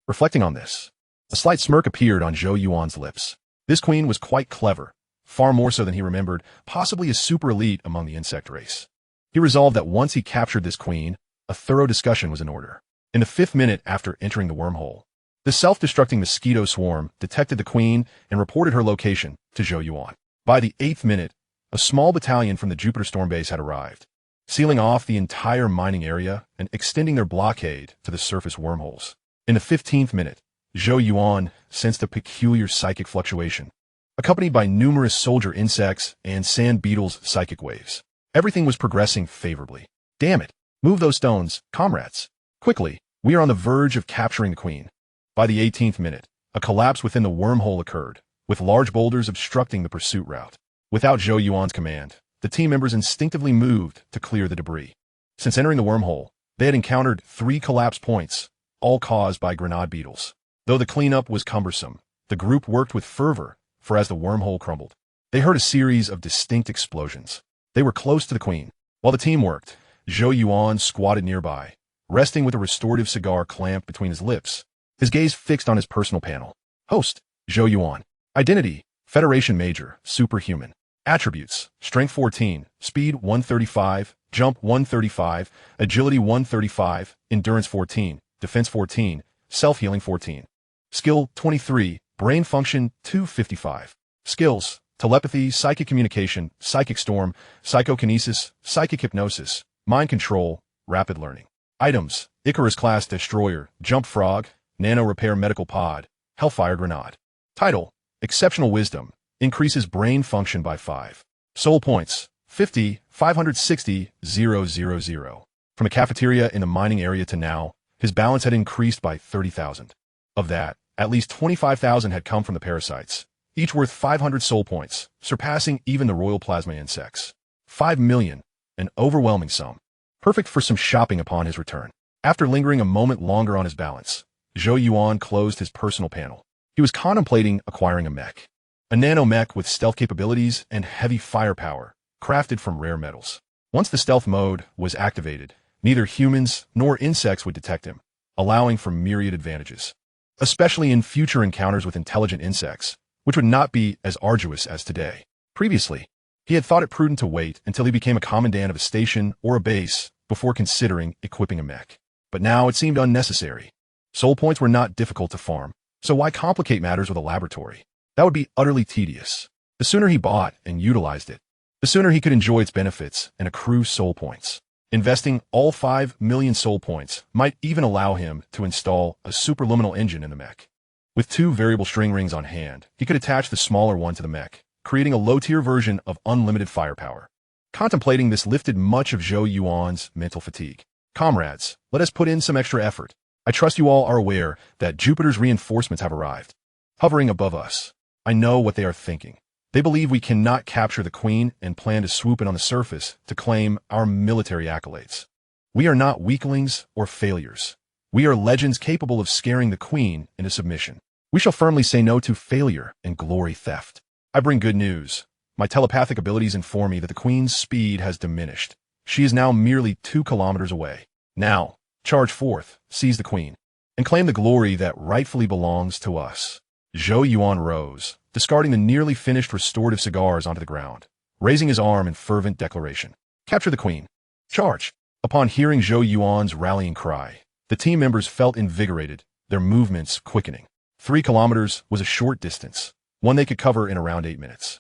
Reflecting on this, a slight smirk appeared on Zhou Yuan's lips. This queen was quite clever, far more so than he remembered, possibly a super elite among the insect race. He resolved that once he captured this queen, a thorough discussion was in order. In the 5th minute after entering the wormhole, the self-destructing mosquito swarm detected the queen and reported her location to Zhou Yuan. By the 8th minute, a small battalion from the Jupiter Storm Base had arrived, sealing off the entire mining area and extending their blockade to the surface wormholes. In the 15th minute, Zhou Yuan sensed a peculiar psychic fluctuation, accompanied by numerous soldier insects and sand beetles' psychic waves. Everything was progressing favorably. Damn it! Move those stones, comrades! Quickly, we are on the verge of capturing the queen. By the 18th minute, a collapse within the wormhole occurred, with large boulders obstructing the pursuit route. Without Zhou Yuan's command, the team members instinctively moved to clear the debris. Since entering the wormhole, they had encountered 3 collapse points, all caused by grenade beetles. Though the cleanup was cumbersome, the group worked with fervor, for as the wormhole crumbled, they heard a series of distinct explosions. They were close to the queen. While the team worked, Zhou Yuan squatted nearby, resting with a restorative cigar clamped between his lips, his gaze fixed on his personal panel. Host, Zhou Yuan. Identity, Federation Major, Superhuman. Attributes, Strength 14, Speed 135, Jump 135, Agility 135, Endurance 14, Defense 14, Self-Healing 14. Skill 23, Brain Function 255. Skills, Telepathy, Psychic Communication, Psychic Storm, Psychokinesis, Psychic Hypnosis, Mind Control, Rapid Learning. Items, Icarus-class Destroyer, Jump Frog, Nano Repair Medical Pod, Hellfire Grenade. Title, Exceptional Wisdom, increases brain function by 5. Soul points, 50, 560, 000. From a cafeteria in the mining area to now, his balance had increased by 30,000. Of that, at least 25,000 had come from the parasites, each worth 500 soul points, surpassing even the royal plasma insects. 5 million, an overwhelming sum. Perfect for some shopping upon his return. After lingering a moment longer on his balance, Zhou Yuan closed his personal panel. He was contemplating acquiring a mech. A nano mech with stealth capabilities and heavy firepower, crafted from rare metals. Once the stealth mode was activated, neither humans nor insects would detect him, allowing for myriad advantages, especially in future encounters with intelligent insects, which would not be as arduous as today. Previously, he had thought it prudent to wait until he became a commandant of a station or a base before considering equipping a mech. But now it seemed unnecessary. Soul points were not difficult to farm, so why complicate matters with a laboratory? That would be utterly tedious. The sooner he bought and utilized it, the sooner he could enjoy its benefits and accrue soul points. Investing all 5 million soul points might even allow him to install a superluminal engine in the mech. With 2 variable string rings on hand, he could attach the smaller one to the mech, creating a low-tier version of unlimited firepower. Contemplating this lifted much of Zhou Yuan's mental fatigue. Comrades, let us put in some extra effort. I trust you all are aware that Jupiter's reinforcements have arrived. Hovering above us, I know what they are thinking. They believe we cannot capture the Queen and plan to swoop in on the surface to claim our military accolades. We are not weaklings or failures. We are legends capable of scaring the Queen into submission. We shall firmly say no to failure and glory theft. I bring good news. My telepathic abilities inform me that the Queen's speed has diminished. She is now merely 2 kilometers away. Now, charge forth, seize the Queen, and claim the glory that rightfully belongs to us. Zhou Yuan rose, discarding the nearly finished restorative cigars onto the ground, raising his arm in fervent declaration. Capture the Queen. Charge. Upon hearing Zhou Yuan's rallying cry, the team members felt invigorated, their movements quickening. 3 kilometers was a short distance, one they could cover in around 8 minutes.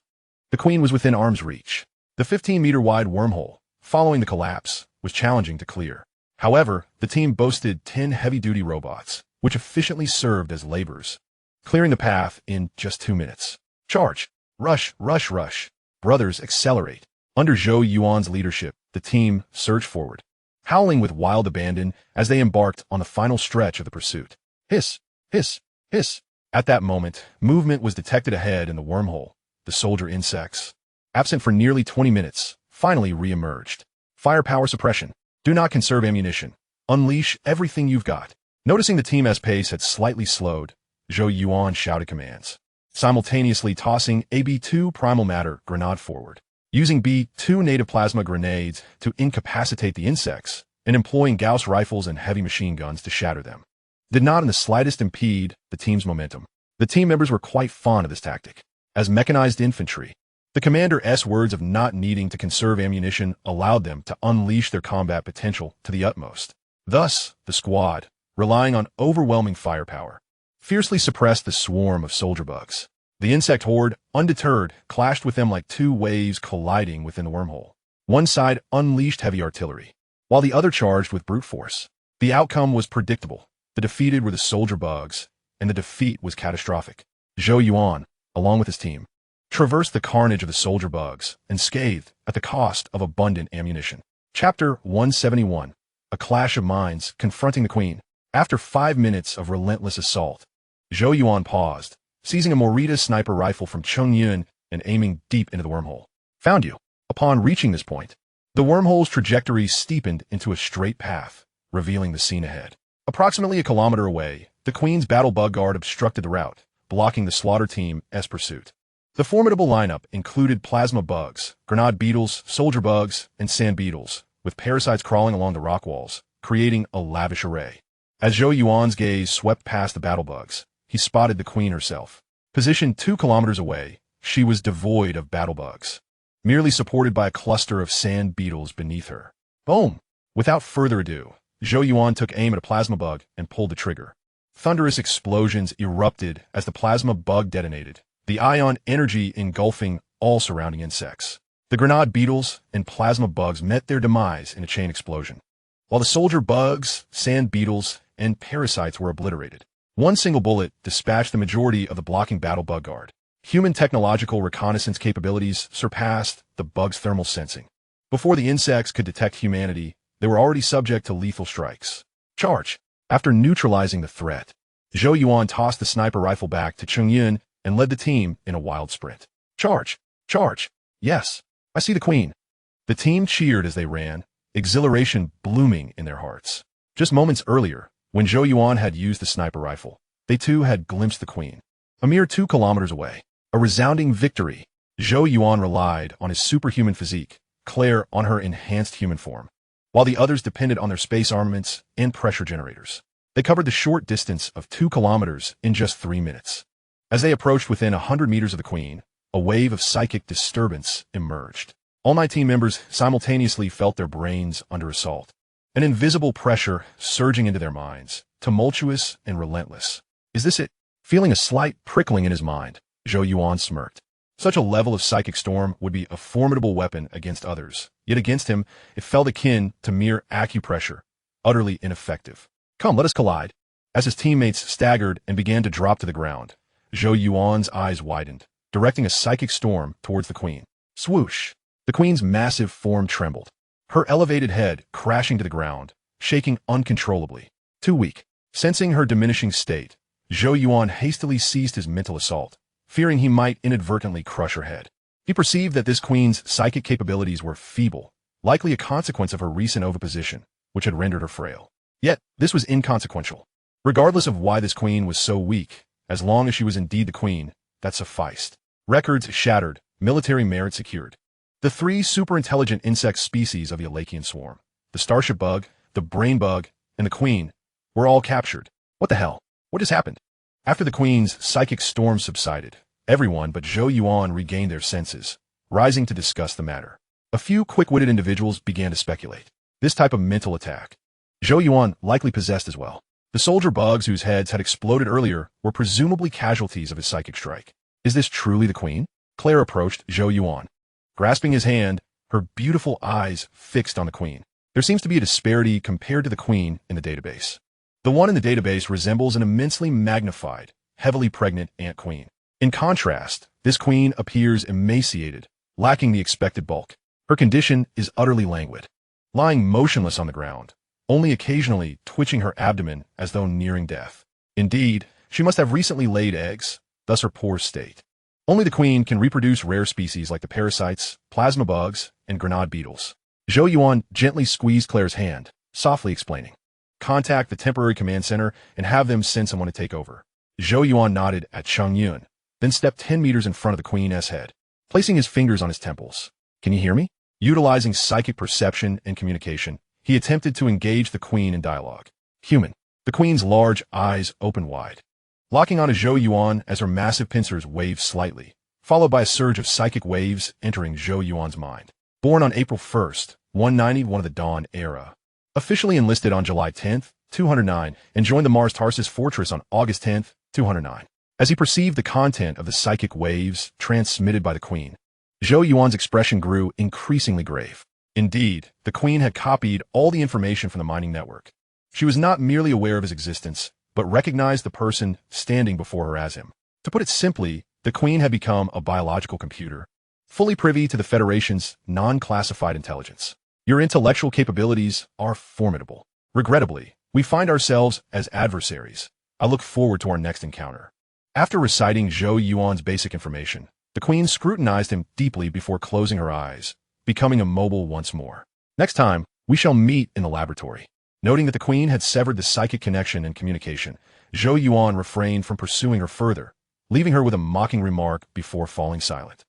The Queen was within arm's reach. The 15-meter-wide wormhole, following the collapse, was challenging to clear. However, the team boasted 10 heavy-duty robots, which efficiently served as laborers, clearing the path in just 2 minutes. Charge! Rush, rush, rush! Brothers, accelerate! Under Zhou Yuan's leadership, the team surged forward, howling with wild abandon as they embarked on the final stretch of the pursuit. Hiss! Hiss! Hiss! At that moment, movement was detected ahead in the wormhole. The soldier insects, absent for nearly 20 minutes, finally re-emerged. Firepower suppression. Do not conserve ammunition. Unleash everything you've got. Noticing the team's pace had slightly slowed, Zhou Yuan shouted commands, simultaneously tossing a B2 primal matter grenade forward, using B2 native plasma grenades to incapacitate the insects, and employing Gauss rifles and heavy machine guns to shatter them. Did not in the slightest impede the team's momentum. The team members were quite fond of this tactic. As mechanized infantry, the commander's words of not needing to conserve ammunition allowed them to unleash their combat potential to the utmost. Thus, the squad, relying on overwhelming firepower, fiercely suppressed the swarm of soldier bugs. The insect horde, undeterred, clashed with them like 2 waves colliding within the wormhole. One side unleashed heavy artillery, while the other charged with brute force. The outcome was predictable. The defeated were the soldier bugs, and the defeat was catastrophic. Zhou Yuan, along with his team, traversed the carnage of the soldier bugs, unscathed at the cost of abundant ammunition. Chapter 171. A clash of minds confronting the Queen. After 5 minutes of relentless assault, Zhou Yuan paused, seizing a Morita sniper rifle from Chongyun and aiming deep into the wormhole. Found you. Upon reaching this point, the wormhole's trajectory steepened into a straight path, revealing the scene ahead. Approximately a kilometer away, the Queen's battle bug guard obstructed the route, blocking the slaughter team's pursuit. The formidable lineup included plasma bugs, grenade beetles, soldier bugs, and sand beetles, with parasites crawling along the rock walls, creating a lavish array. As Zhou Yuan's gaze swept past the battle bugs, he spotted the Queen herself. Positioned 2 kilometers away, she was devoid of battle bugs, merely supported by a cluster of sand beetles beneath her. Boom! Without further ado, Zhou Yuan took aim at a plasma bug and pulled the trigger. Thunderous explosions erupted as the plasma bug detonated, the ion energy engulfing all surrounding insects. The grenade beetles and plasma bugs met their demise in a chain explosion, while the soldier bugs, sand beetles, and parasites were obliterated. One single bullet dispatched the majority of the blocking battle bug guard. Human technological reconnaissance capabilities surpassed the bug's thermal sensing. Before the insects could detect humanity, they were already subject to lethal strikes. Charge! After neutralizing the threat, Zhou Yuan tossed the sniper rifle back to Chongyun and led the team in a wild sprint. Charge! Charge! Yes, I see the Queen. The team cheered as they ran, exhilaration blooming in their hearts. Just moments earlier, when Zhou Yuan had used the sniper rifle, they too had glimpsed the Queen, a mere 2 kilometers away. A resounding victory. Zhou Yuan relied on his superhuman physique, Claire on her enhanced human form, while the others depended on their space armaments and pressure generators. They covered the short distance of 2 kilometers in just 3 minutes. As they approached within 100 meters of the Queen, a wave of psychic disturbance emerged. All 19 members simultaneously felt their brains under assault. An invisible pressure surging into their minds, tumultuous and relentless. Is this it? Feeling a slight prickling in his mind, Zhou Yuan smirked. Such a level of psychic storm would be a formidable weapon against others, yet against him it felt akin to mere acupressure, utterly ineffective. Come, let us collide. As his teammates staggered and began to drop to the ground, Zhou Yuan's eyes widened, directing a psychic storm towards the queen. Swoosh! The queen's massive form trembled, her elevated head crashing to the ground, shaking uncontrollably. Too weak. Sensing her diminishing state, Zhou Yuan hastily ceased his mental assault, fearing he might inadvertently crush her head. He perceived that this queen's psychic capabilities were feeble, likely a consequence of her recent oviposition, which had rendered her frail. Yet, this was inconsequential. Regardless of why this queen was so weak, as long as she was indeed the queen, that sufficed. Records shattered, military merit secured. The three super-intelligent insect species of the Elachian swarm, the Starship Bug, the Brain Bug, and the Queen, were all captured. What the hell? What just happened? After the Queen's psychic storm subsided, everyone but Zhou Yuan regained their senses, rising to discuss the matter. A few quick-witted individuals began to speculate. This type of mental attack, Zhou Yuan likely possessed as well. The soldier bugs whose heads had exploded earlier were presumably casualties of his psychic strike. Is this truly the Queen? Claire approached Zhou Yuan. Grasping his hand, her beautiful eyes fixed on the Queen. There seems to be a disparity compared to the Queen in the database. The one in the database resembles an immensely magnified, heavily pregnant Ant Queen. In contrast, this Queen appears emaciated, lacking the expected bulk. Her condition is utterly languid, lying motionless on the ground, only occasionally twitching her abdomen as though nearing death. Indeed, she must have recently laid eggs, thus her poor state. Only the Queen can reproduce rare species like the parasites, plasma bugs, and grenade beetles. Zhou Yuan gently squeezed Claire's hand, softly explaining. Contact the temporary command center and have them send someone to take over. Zhou Yuan nodded at Cheng Yun, then stepped 10 meters in front of the Queen's head, placing his fingers on his temples. Can you hear me? Utilizing psychic perception and communication, he attempted to engage the Queen in dialogue. Human. The Queen's large eyes opened wide, locking onto Zhou Yuan as her massive pincers waved slightly, followed by a surge of psychic waves entering Zhou Yuan's mind. Born on April 1st, 191 of the Dawn Era. Officially enlisted on July 10th, 209, and joined the Mars Tarsus Fortress on August 10th, 209. As he perceived the content of the psychic waves transmitted by the Queen, Zhou Yuan's expression grew increasingly grave. Indeed, the Queen had copied all the information from the mining network. She was not merely aware of his existence, but recognized the person standing before her as him. To put it simply, the Queen had become a biological computer, fully privy to the Federation's non-classified intelligence. Your intellectual capabilities are formidable. Regrettably, we find ourselves as adversaries. I look forward to our next encounter. After reciting Zhou Yuan's basic information, the Queen scrutinized him deeply before closing her eyes, becoming immobile once more. Next time, we shall meet in the laboratory. Noting that the Queen had severed the psychic connection and communication, Zhou Yuan refrained from pursuing her further, leaving her with a mocking remark before falling silent.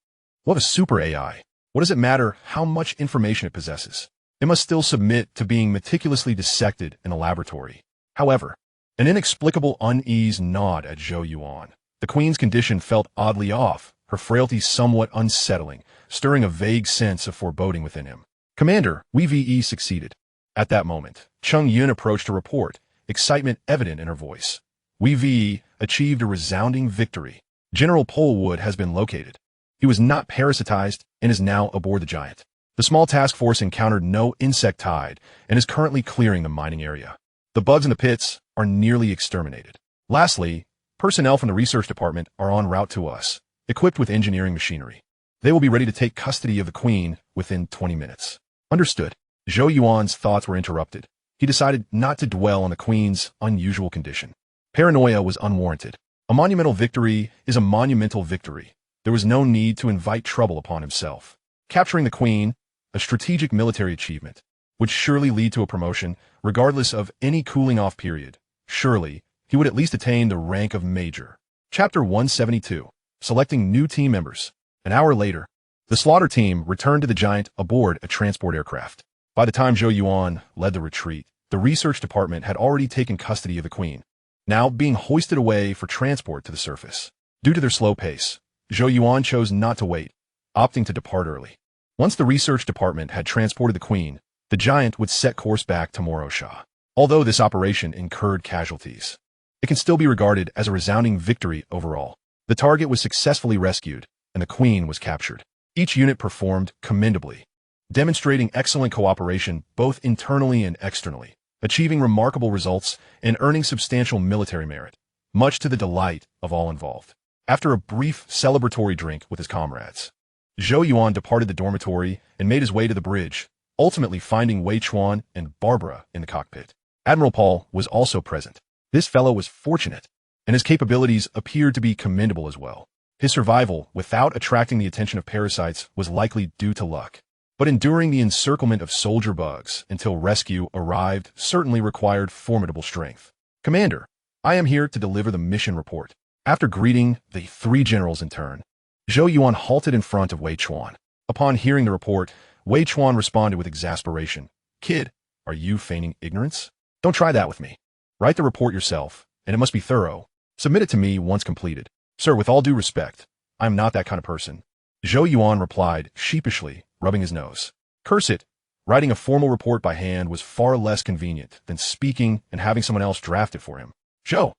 What a super AI. What does it matter how much information it possesses? It must still submit to being meticulously dissected in a laboratory. However, an inexplicable unease gnawed at Zhou Yuan. The Queen's condition felt oddly off, her frailty somewhat unsettling, stirring a vague sense of foreboding within him. Commander, we VE succeeded. At that moment, Cheng Yun approached to report, excitement evident in her voice. We VE achieved a resounding victory. General Polwood has been located. He was not parasitized and is now aboard the Giant. The small task force encountered no insect tide and is currently clearing the mining area. The bugs in the pits are nearly exterminated. Lastly, personnel from the research department are en route to us, equipped with engineering machinery. They will be ready to take custody of the Queen within 20 minutes. Understood. Zhou Yuan's thoughts were interrupted. He decided not to dwell on the Queen's unusual condition. Paranoia was unwarranted. A monumental victory is a monumental victory. There was no need to invite trouble upon himself. Capturing the Queen, a strategic military achievement, would surely lead to a promotion, regardless of any cooling-off period. Surely, he would at least attain the rank of Major. Chapter 172. Selecting new team members. An hour later, the slaughter team returned to the Giant aboard a transport aircraft. By the time Zhou Yuan led the retreat, the research department had already taken custody of the Queen, now being hoisted away for transport to the surface. Due to their slow pace, Zhou Yuan chose not to wait, opting to depart early. Once the research department had transported the Queen, the giant would set course back to Morosha. Although this operation incurred casualties, it can still be regarded as a resounding victory overall. The target was successfully rescued, and the Queen was captured. Each unit performed commendably, demonstrating excellent cooperation both internally and externally, achieving remarkable results and earning substantial military merit, much to the delight of all involved. After a brief celebratory drink with his comrades, Zhou Yuan departed the dormitory and made his way to the bridge, ultimately finding Wei Chuan and Barbara in the cockpit. Admiral Paul was also present. This fellow was fortunate, and his capabilities appeared to be commendable as well. His survival, without attracting the attention of parasites, was likely due to luck. But enduring the encirclement of soldier bugs until rescue arrived certainly required formidable strength. Commander, I am here to deliver the mission report. After greeting the three generals in turn, Zhou Yuan halted in front of Wei Chuan. Upon hearing the report, Wei Chuan responded with exasperation. Kid, are you feigning ignorance? Don't try that with me. Write the report yourself, and it must be thorough. Submit it to me once completed. Sir, with all due respect, I am not that kind of person. Zhou Yuan replied sheepishly, rubbing his nose. Curse it. Writing a formal report by hand was far less convenient than speaking and having someone else draft it for him. Zhou,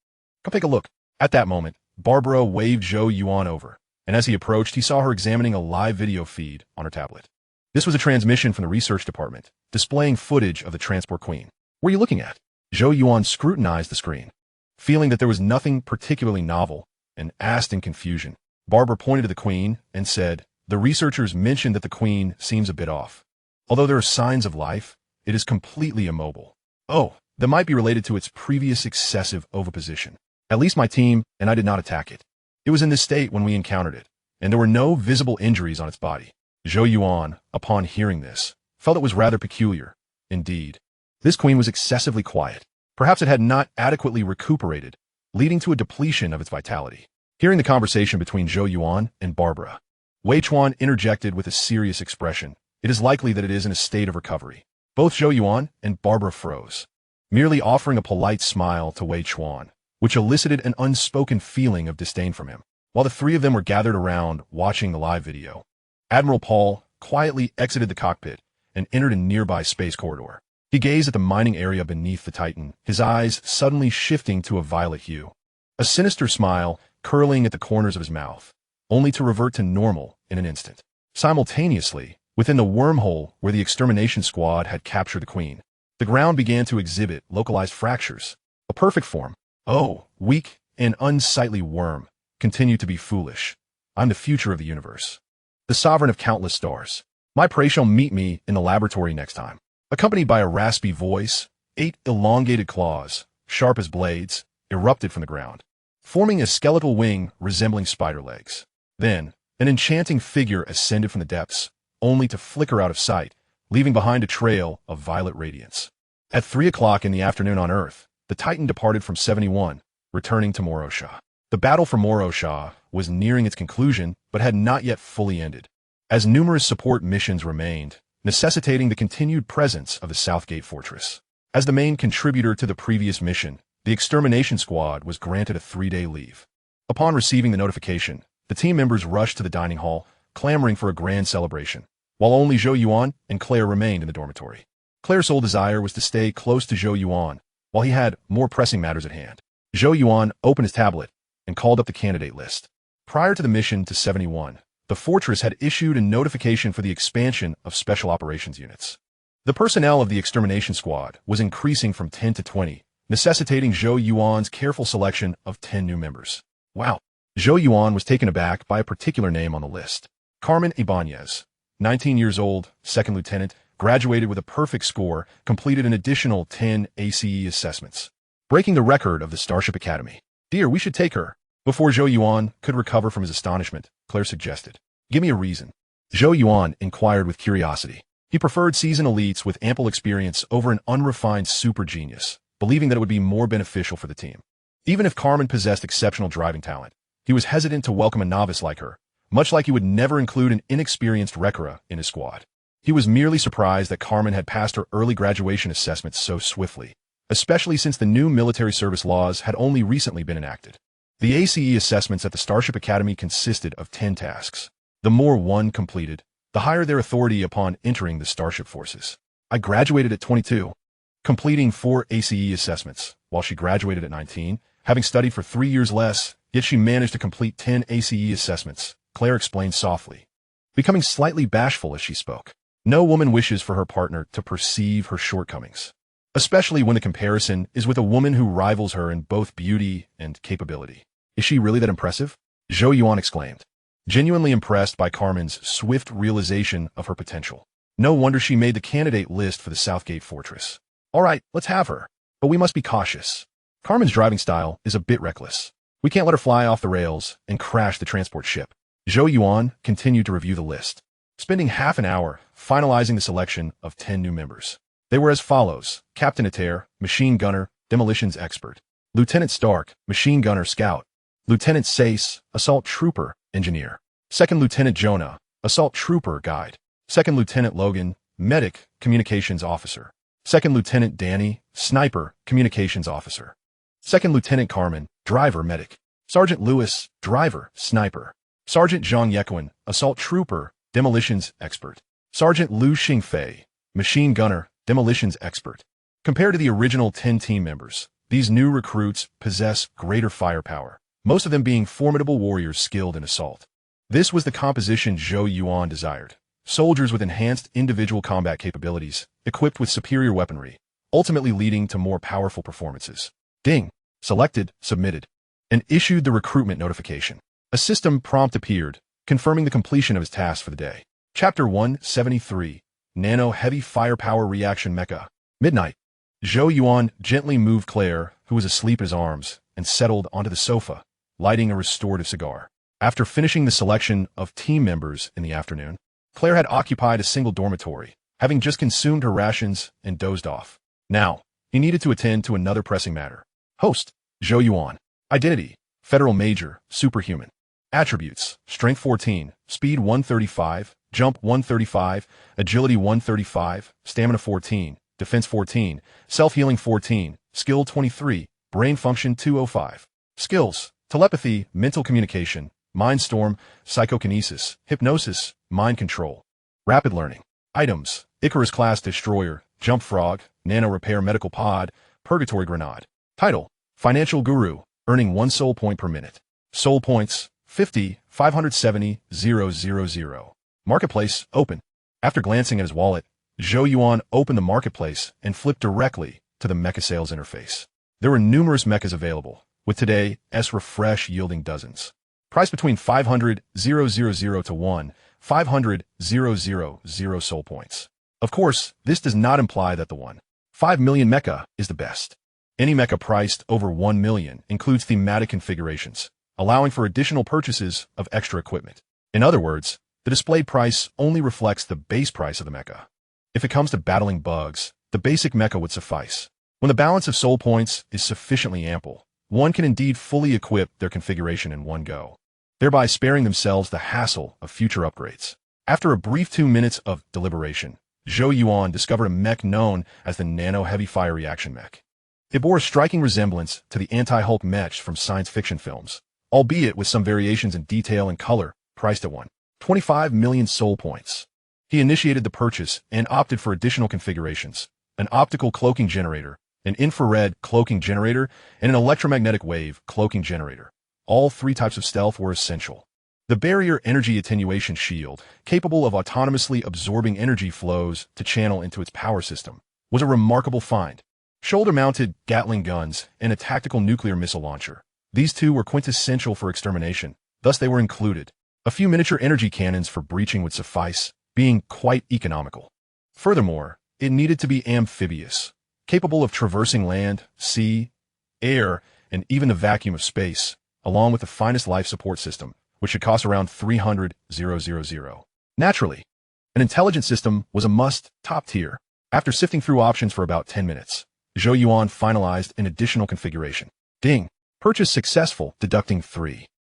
come take a look. At that moment, Barbara waved Zhou Yuan over, and as he approached, he saw her examining a live video feed on her tablet. This was a transmission from the research department, displaying footage of the transport Queen. What are you looking at? Zhou Yuan scrutinized the screen, feeling that there was nothing particularly novel, and asked in confusion. Barbara pointed to the Queen and said, the researchers mentioned that the Queen seems a bit off. Although there are signs of life, it is completely immobile. Oh, that might be related to its previous excessive oviposition. At least my team and I did not attack it. It was in this state when we encountered it, and there were no visible injuries on its body. Zhou Yuan, upon hearing this, felt it was rather peculiar. Indeed, this Queen was excessively quiet. Perhaps it had not adequately recuperated, leading to a depletion of its vitality. Hearing the conversation between Zhou Yuan and Barbara, Wei Chuan interjected with a serious expression. It is likely that it is in a state of recovery. Both Zhou Yuan and Barbara froze, merely offering a polite smile to Wei Chuan, which elicited an unspoken feeling of disdain from him. While the three of them were gathered around watching the live video, Admiral Paul quietly exited the cockpit and entered a nearby space corridor. He gazed at the mining area beneath the Titan, his eyes suddenly shifting to a violet hue. A sinister smile curling at the corners of his mouth, only to revert to normal in an instant. Simultaneously, within the wormhole where the extermination squad had captured the Queen, the ground began to exhibit localized fractures. A perfect form. Oh, weak and unsightly worm, continue to be foolish. I'm the future of the universe, the sovereign of countless stars. My prey shall meet me in the laboratory next time. Accompanied by a raspy voice, 8 elongated claws, sharp as blades, erupted from the ground, forming a skeletal wing resembling spider legs. Then, an enchanting figure ascended from the depths, only to flicker out of sight, leaving behind a trail of violet radiance. At 3 o'clock in the afternoon on Earth, the Titan departed from 71, returning to Morosha. The battle for Morosha was nearing its conclusion, but had not yet fully ended, as numerous support missions remained, necessitating the continued presence of the Southgate Fortress. As the main contributor to the previous mission, the extermination squad was granted a 3-day leave. Upon receiving the notification, the team members rushed to the dining hall, clamoring for a grand celebration, while only Zhou Yuan and Claire remained in the dormitory. Claire's sole desire was to stay close to Zhou Yuan, while he had more pressing matters at hand. Zhou Yuan opened his tablet and called up the candidate list. Prior to the mission to 71, the fortress had issued a notification for the expansion of special operations units. The personnel of the extermination squad was increasing from 10 to 20, necessitating Zhou Yuan's careful selection of 10 new members. Wow. Zhou Yuan was taken aback by a particular name on the list. Carmen Ibanez, 19 years old, second lieutenant, graduated with a perfect score, completed an additional 10 ACE assessments, breaking the record of the Starship Academy. Dear, we should take her. Before Zhou Yuan could recover from his astonishment, Claire suggested. Give me a reason. Zhou Yuan inquired with curiosity. He preferred seasoned elites with ample experience over an unrefined super genius, believing that it would be more beneficial for the team. Even if Carmen possessed exceptional driving talent, he was hesitant to welcome a novice like her, much like he would never include an inexperienced Rekara in his squad. He was merely surprised that Carmen had passed her early graduation assessment so swiftly, especially since the new military service laws had only recently been enacted. The ACE assessments at the Starship Academy consisted of 10 tasks. The more one completed, the higher their authority upon entering the Starship forces. I graduated at 22, completing 4 ACE assessments, while she graduated at 19, having studied for 3 years less, yet she managed to complete 10 ACE assessments, Claire explained softly, becoming slightly bashful as she spoke. No woman wishes for her partner to perceive her shortcomings, especially when the comparison is with a woman who rivals her in both beauty and capability. Is she really that impressive? Zhou Yuan exclaimed, genuinely impressed by Carmen's swift realization of her potential. No wonder she made the candidate list for the Southgate Fortress. All right, let's have her, but we must be cautious. Carmen's driving style is a bit reckless. We can't let her fly off the rails and crash the transport ship. Zhou Yuan continued to review the list, spending half an hour finalizing the selection of 10 new members. They were as follows: Captain Atair, Machine Gunner, Demolitions Expert; Lieutenant Stark, Machine Gunner Scout; Lieutenant Sace, Assault Trooper, Engineer; Second Lieutenant Jonah, Assault Trooper Guide; Second Lieutenant Logan, Medic, Communications Officer; Second Lieutenant Danny, Sniper, Communications Officer; Second Lieutenant Carmen, Driver Medic; Sergeant Lewis, Driver, Sniper; Sergeant Zhang Yekuan, Assault Trooper, Demolitions Expert; Sergeant Liu Xingfei, Machine Gunner, Demolitions Expert. Compared to the original 10 team members, these new recruits possess greater firepower, most of them being formidable warriors skilled in assault. This was the composition Zhou Yuan desired. Soldiers with enhanced individual combat capabilities, equipped with superior weaponry, ultimately leading to more powerful performances. Ding! Selected, submitted, and issued the recruitment notification. A system prompt appeared, confirming the completion of his task for the day. Chapter 173, Nano Heavy Firepower Reaction Mecha. Midnight. Zhou Yuan gently moved Claire, who was asleep in his arms, and settled onto the sofa, lighting a restorative cigar. After finishing the selection of team members in the afternoon, Claire had occupied a single dormitory, having just consumed her rations and dozed off. Now, he needed to attend to another pressing matter. Host, Zhou Yuan. Identity, Federal Major, Superhuman. Attributes, Strength 14, Speed 135, Jump 135, Agility 135, Stamina 14, Defense 14, Self-Healing 14, Skill 23, Brain Function 205. Skills, Telepathy, Mental Communication, Mindstorm, Psychokinesis, Hypnosis, Mind Control. Rapid Learning. Items, Icarus-class Destroyer, Jump Frog, Nano Repair Medical Pod, Purgatory Grenade. Title, Financial Guru, earning 1 soul point per minute. Soul points, 50, 570, 000. Marketplace, open. After glancing at his wallet, Zhou Yuan opened the marketplace and flipped directly to the mecha sales interface. There were numerous mechas available, with today's refresh yielding dozens. Price between 500,000 to 500,000 soul points. Of course, this does not imply that the 5 million mecha is the best. Any mecha priced over 1 million includes thematic configurations, allowing for additional purchases of extra equipment. In other words, the displayed price only reflects the base price of the mecha. If it comes to battling bugs, the basic mecha would suffice. When the balance of soul points is sufficiently ample, one can indeed fully equip their configuration in one go, thereby sparing themselves the hassle of future upgrades. After a brief 2 minutes of deliberation, Zhou Yuan discovered a mech known as the Nano Heavy Fire Reaction Mech. It bore a striking resemblance to the anti-Hulk mechs from science fiction films, albeit with some variations in detail and color, priced at 25 million soul points. He initiated the purchase and opted for additional configurations: an optical cloaking generator, an infrared cloaking generator, and an electromagnetic wave cloaking generator. All 3 types of stealth were essential. The barrier energy attenuation shield, capable of autonomously absorbing energy flows to channel into its power system, was a remarkable find. Shoulder-mounted Gatling guns and a tactical nuclear missile launcher. These 2 were quintessential for extermination, thus they were included. A few miniature energy cannons for breaching would suffice, being quite economical. Furthermore, it needed to be amphibious, capable of traversing land, sea, air, and even the vacuum of space, along with the finest life support system, which should cost around 300,000. Naturally, an intelligent system was a must, top tier. After sifting through options for about 10 minutes, Zhou Yuan finalized an additional configuration. Ding! Purchase successful, deducting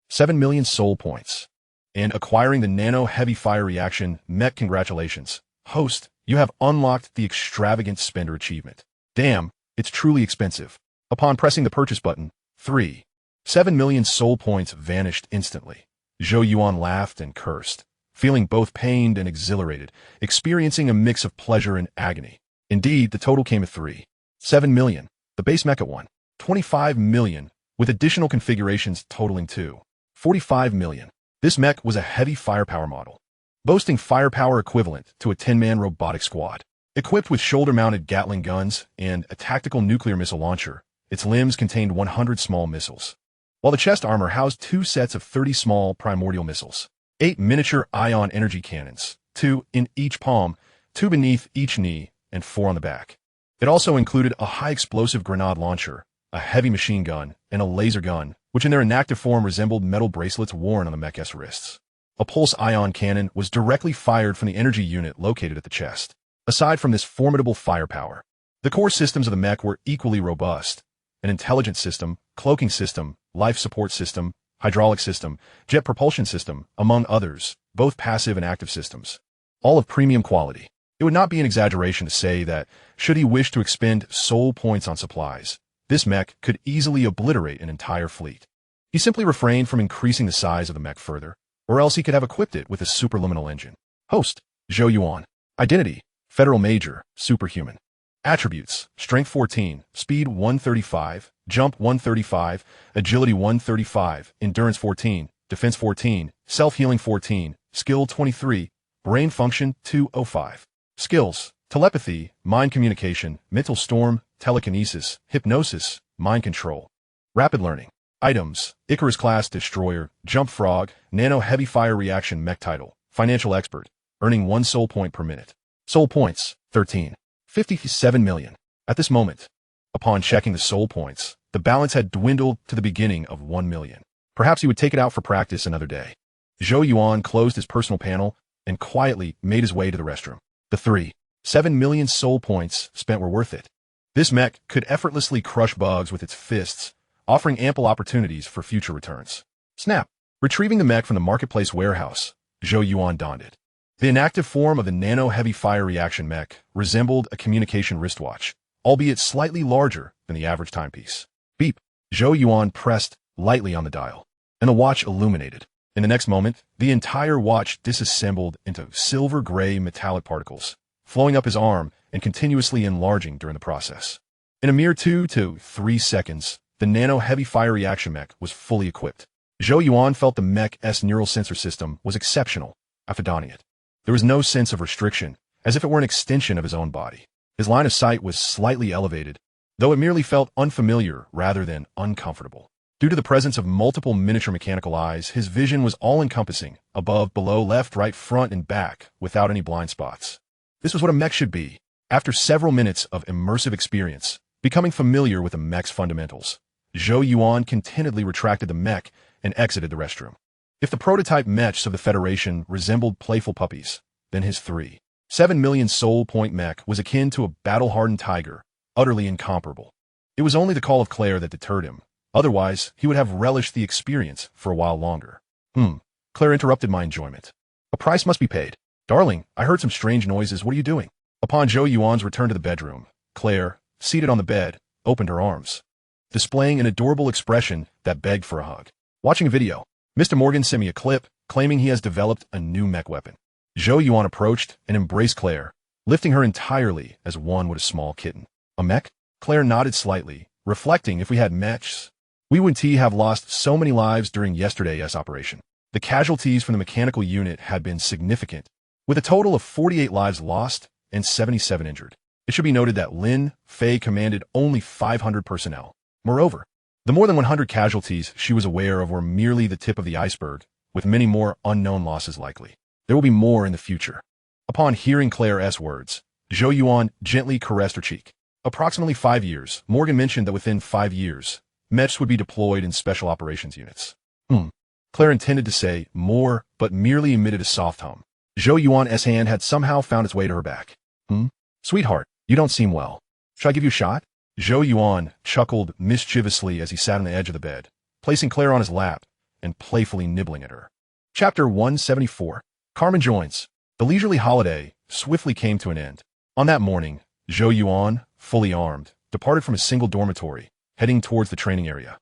7 million soul points. And acquiring the Nano Heavy Fire Reaction Mech. Congratulations, host, you have unlocked the extravagant spender achievement. Damn, it's truly expensive. Upon pressing the purchase button, 7 million soul points vanished instantly. Zhou Yuan laughed and cursed, feeling both pained and exhilarated, experiencing a mix of pleasure and agony. Indeed, the total came at 7 million. The base mech at 25 million, with additional configurations totaling 45 million. This mech was a heavy firepower model, boasting firepower equivalent to a 10-man robotic squad. Equipped with shoulder-mounted Gatling guns and a tactical nuclear missile launcher, its limbs contained 100 small missiles, while the chest armor housed 2 sets of 30 small primordial missiles, 8 miniature ion energy cannons, 2 in each palm, 2 beneath each knee, and 4 on the back. It also included a high-explosive grenade launcher, a heavy machine gun, and a laser gun, which in their inactive form resembled metal bracelets worn on the mech's wrists. A pulse ion cannon was directly fired from the energy unit located at the chest. Aside from this formidable firepower, the core systems of the mech were equally robust. An intelligence system, cloaking system, life support system, hydraulic system, jet propulsion system, among others, both passive and active systems, all of premium quality. It would not be an exaggeration to say that, should he wish to expend soul points on supplies, this mech could easily obliterate an entire fleet. He simply refrained from increasing the size of the mech further, or else he could have equipped it with a superliminal engine. Host, Zhou Yuan. Identity, Federal Major, Superhuman. Attributes, Strength 14, Speed 135, Jump 135, Agility 135, Endurance 14, Defense 14, Self-Healing 14, Skill 23, Brain Function 205. Skills, Telepathy, Mind Communication, Mental Storm, Telekinesis, Hypnosis, Mind Control. Rapid Learning. Items, Icarus-class Destroyer, Jump Frog, Nano Heavy Fire Reaction Mech Title, Financial Expert, earning 1 soul point per minute. Soul points, 57 million. At this moment, upon checking the soul points, the balance had dwindled to the beginning of 1 million. Perhaps he would take it out for practice another day. Zhou Yuan closed his personal panel and quietly made his way to the restroom. The 7 million soul points spent were worth it. This mech could effortlessly crush bugs with its fists, offering ample opportunities for future returns. Snap. Retrieving the mech from the marketplace warehouse, Zhou Yuan donned it. The inactive form of the Nano Heavy Fire Reaction Mech resembled a communication wristwatch, albeit slightly larger than the average timepiece. Beep. Zhou Yuan pressed lightly on the dial, and the watch illuminated. In the next moment, the entire watch disassembled into silver-gray metallic particles, flowing up his arm and continuously enlarging during the process. In a mere 2 to 3 seconds, the Nano Heavy Fire Reaction Mech was fully equipped. Zhou Yuan felt the Mech's neural sensor system was exceptional after donning it. There was no sense of restriction, as if it were an extension of his own body. His line of sight was slightly elevated, though it merely felt unfamiliar rather than uncomfortable. Due to the presence of multiple miniature mechanical eyes, his vision was all-encompassing, above, below, left, right, front, and back, without any blind spots. This was what a mech should be. After several minutes of immersive experience, becoming familiar with the mech's fundamentals, Zhou Yuan contentedly retracted the mech and exited the restroom. If the prototype mechs of the Federation resembled playful puppies, then his 7 million soul point mech was akin to a battle-hardened tiger, utterly incomparable. It was only the call of Claire that deterred him. Otherwise, he would have relished the experience for a while longer. Claire interrupted my enjoyment. A price must be paid. Darling, I heard some strange noises. What are you doing? Upon Zhou Yuan's return to the bedroom, Claire, seated on the bed, opened her arms, displaying an adorable expression that begged for a hug. Watching a video, Mr. Morgan sent me a clip claiming he has developed a new mech weapon. Zhou Yuan approached and embraced Claire, lifting her entirely as one would a small kitten. A mech? Claire nodded slightly, reflecting if we had mechs, we would have lost so many lives during yesterday's operation. The casualties from the mechanical unit had been significant, with a total of 48 lives lost and 77 injured. It should be noted that Lin Fei commanded only 500 personnel. Moreover, the more than 100 casualties she was aware of were merely the tip of the iceberg, with many more unknown losses likely. There will be more in the future. Upon hearing Claire's words, Zhou Yuan gently caressed her cheek. Approximately 5 years, Morgan mentioned that within 5 years, mechs would be deployed in special operations units. Claire intended to say more, but merely emitted a soft hum. Zhou Yuan's hand had somehow found its way to her back. Sweetheart, you don't seem well. Shall I give you a shot? Zhou Yuan chuckled mischievously as he sat on the edge of the bed, placing Claire on his lap and playfully nibbling at her. Chapter 174. Carmen joins. The leisurely holiday swiftly came to an end. On that morning, Zhou Yuan, fully armed, departed from a single dormitory, heading towards the training area.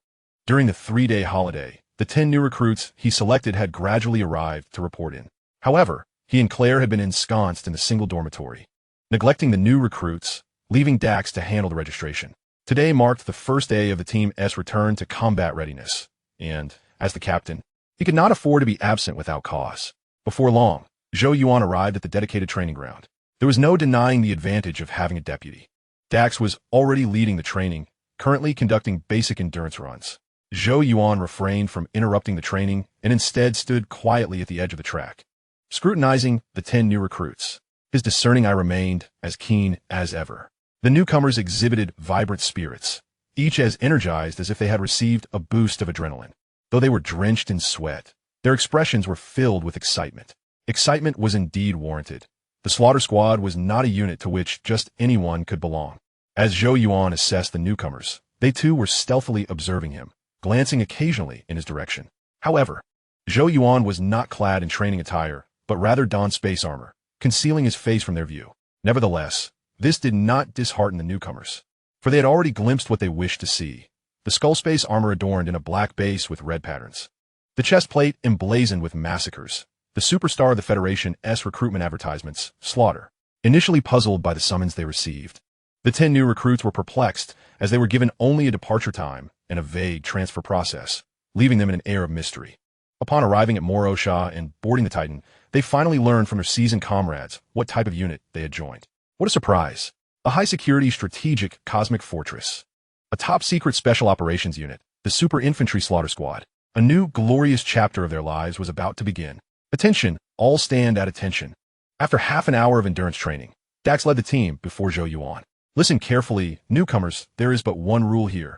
During the 3-day holiday, the 10 new recruits he selected had gradually arrived to report in. However, he and Claire had been ensconced in a single dormitory, neglecting the new recruits, leaving Dax to handle the registration. Today marked the first day of the Team's return to combat readiness, and, as the captain, he could not afford to be absent without cause. Before long, Zhou Yuan arrived at the dedicated training ground. There was no denying the advantage of having a deputy. Dax was already leading the training, currently conducting basic endurance runs. Zhou Yuan refrained from interrupting the training and instead stood quietly at the edge of the track, scrutinizing the 10 new recruits. His discerning eye remained as keen as ever. The newcomers exhibited vibrant spirits, each as energized as if they had received a boost of adrenaline. Though they were drenched in sweat, their expressions were filled with excitement. Excitement was indeed warranted. The slaughter squad was not a unit to which just anyone could belong. As Zhou Yuan assessed the newcomers, they too were stealthily observing him, glancing occasionally in his direction. However, Zhou Yuan was not clad in training attire, but rather donned space armor, concealing his face from their view. Nevertheless, this did not dishearten the newcomers, for they had already glimpsed what they wished to see. The skull space armor adorned in a black base with red patterns. The chest plate emblazoned with massacres. The superstar of the Federation's recruitment advertisements, Slaughter. Initially puzzled by the summons they received, the 10 new recruits were perplexed as they were given only a departure time and a vague transfer process, leaving them in an air of mystery. Upon arriving at Morosha and boarding the Titan, they finally learned from their seasoned comrades what type of unit they had joined. What a surprise! A high-security strategic cosmic fortress. A top-secret special operations unit, the Super Infantry Slaughter Squad. A new, glorious chapter of their lives was about to begin. Attention, all stand at attention. After half an hour of endurance training, Dax led the team before Zhou Yuan. Listen carefully, newcomers, there is but one rule here.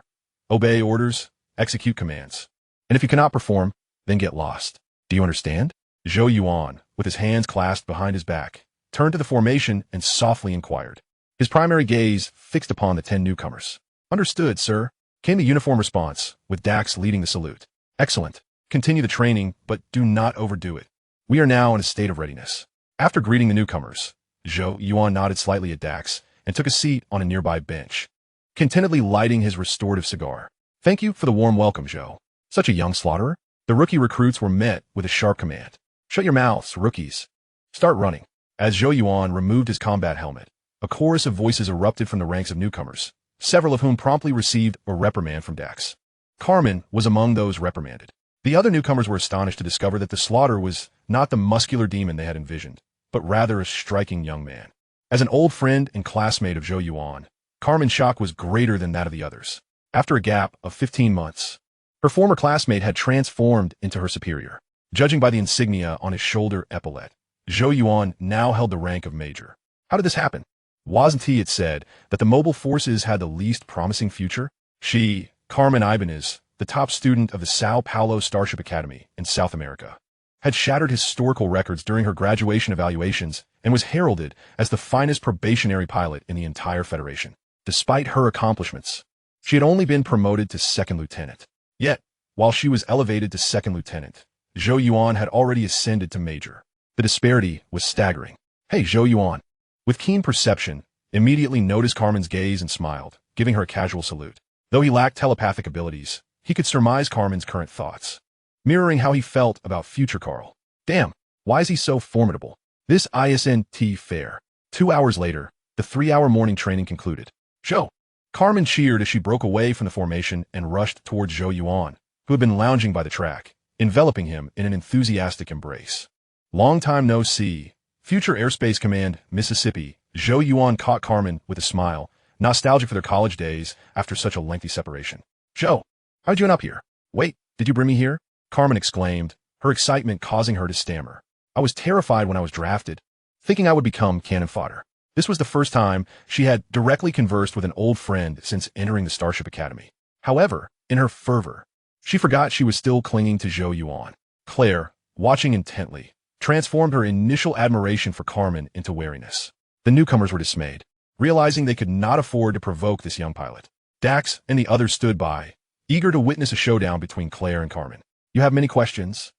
Obey orders, execute commands. And if you cannot perform, then get lost. Do you understand? Zhou Yuan, with his hands clasped behind his back, turned to the formation and softly inquired. His primary gaze fixed upon the 10 newcomers. Understood, sir, came the uniform response, with Dax leading the salute. Excellent. Continue the training, but do not overdo it. We are now in a state of readiness. After greeting the newcomers, Zhou Yuan nodded slightly at Dax and took a seat on a nearby bench, contentedly lighting his restorative cigar. Thank you for the warm welcome, Zhou. Such a young slaughterer. The rookie recruits were met with a sharp command. Shut your mouths, rookies. Start running. As Zhou Yuan removed his combat helmet, a chorus of voices erupted from the ranks of newcomers, several of whom promptly received a reprimand from Dax. Carmen was among those reprimanded. The other newcomers were astonished to discover that the slaughter was not the muscular demon they had envisioned, but rather a striking young man. As an old friend and classmate of Zhou Yuan, Carmen's shock was greater than that of the others. After a gap of 15 months, her former classmate had transformed into her superior. Judging by the insignia on his shoulder epaulette, Zhou Yuan now held the rank of major. How did this happen? Wasn't he, it said, that the mobile forces had the least promising future? She, Carmen Ibanez, the top student of the Sao Paulo Starship Academy in South America, had shattered historical records during her graduation evaluations and was heralded as the finest probationary pilot in the entire Federation. Despite her accomplishments, she had only been promoted to second lieutenant. Yet, while she was elevated to second lieutenant, Zhou Yuan had already ascended to major. The disparity was staggering. Hey, Zhou Yuan, with keen perception, immediately noticed Carmen's gaze and smiled, giving her a casual salute. Though he lacked telepathic abilities, he could surmise Carmen's current thoughts, mirroring how he felt about future Carl. Damn, why is he so formidable? This isn't fair. 2 hours later, the 3-hour morning training concluded. Zhou! Carmen cheered as she broke away from the formation and rushed towards Zhou Yuan, who had been lounging by the track, enveloping him in an enthusiastic embrace. Long time no see. Future Airspace Command, Mississippi. Zhou Yuan caught Carmen with a smile, nostalgic for their college days after such a lengthy separation. Zhou, how'd you end up here? Wait, did you bring me here? Carmen exclaimed, her excitement causing her to stammer. I was terrified when I was drafted, thinking I would become cannon fodder. This was the first time she had directly conversed with an old friend since entering the Starship Academy. However, in her fervor, she forgot she was still clinging to Zhou Yuan. Claire, watching intently, transformed her initial admiration for Carmen into wariness. The newcomers were dismayed, realizing they could not afford to provoke this young pilot. Dax and the others stood by, eager to witness a showdown between Claire and Carmen. You have many questions?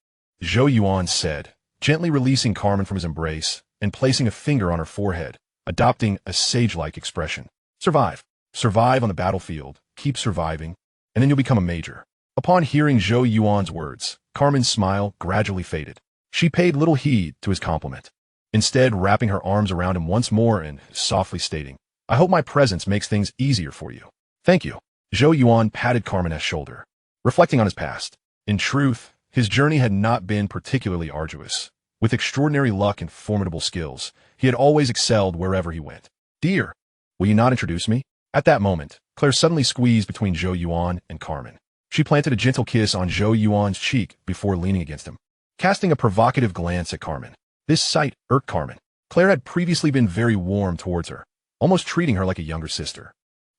Zhou Yuan said, gently releasing Carmen from his embrace and placing a finger on her forehead, adopting a sage-like expression. Survive. Survive on the battlefield, keep surviving, and then you'll become a major. Upon hearing Zhou Yuan's words, Carmen's smile gradually faded. She paid little heed to his compliment. instead wrapping her arms around him once more and softly stating, "I hope my presence makes things easier for you." "Thank you." Zhou Yuan patted Carmen's shoulder, reflecting on his past. In truth, his journey had not been particularly arduous. With extraordinary luck and formidable skills, he had always excelled wherever he went. "Dear, will you not introduce me?" At that moment, Claire suddenly squeezed between Zhou Yuan and Carmen. She planted a gentle kiss on Zhou Yuan's cheek before leaning against him, casting a provocative glance at Carmen. This sight irked Carmen. Claire had previously been very warm towards her, almost treating her like a younger sister.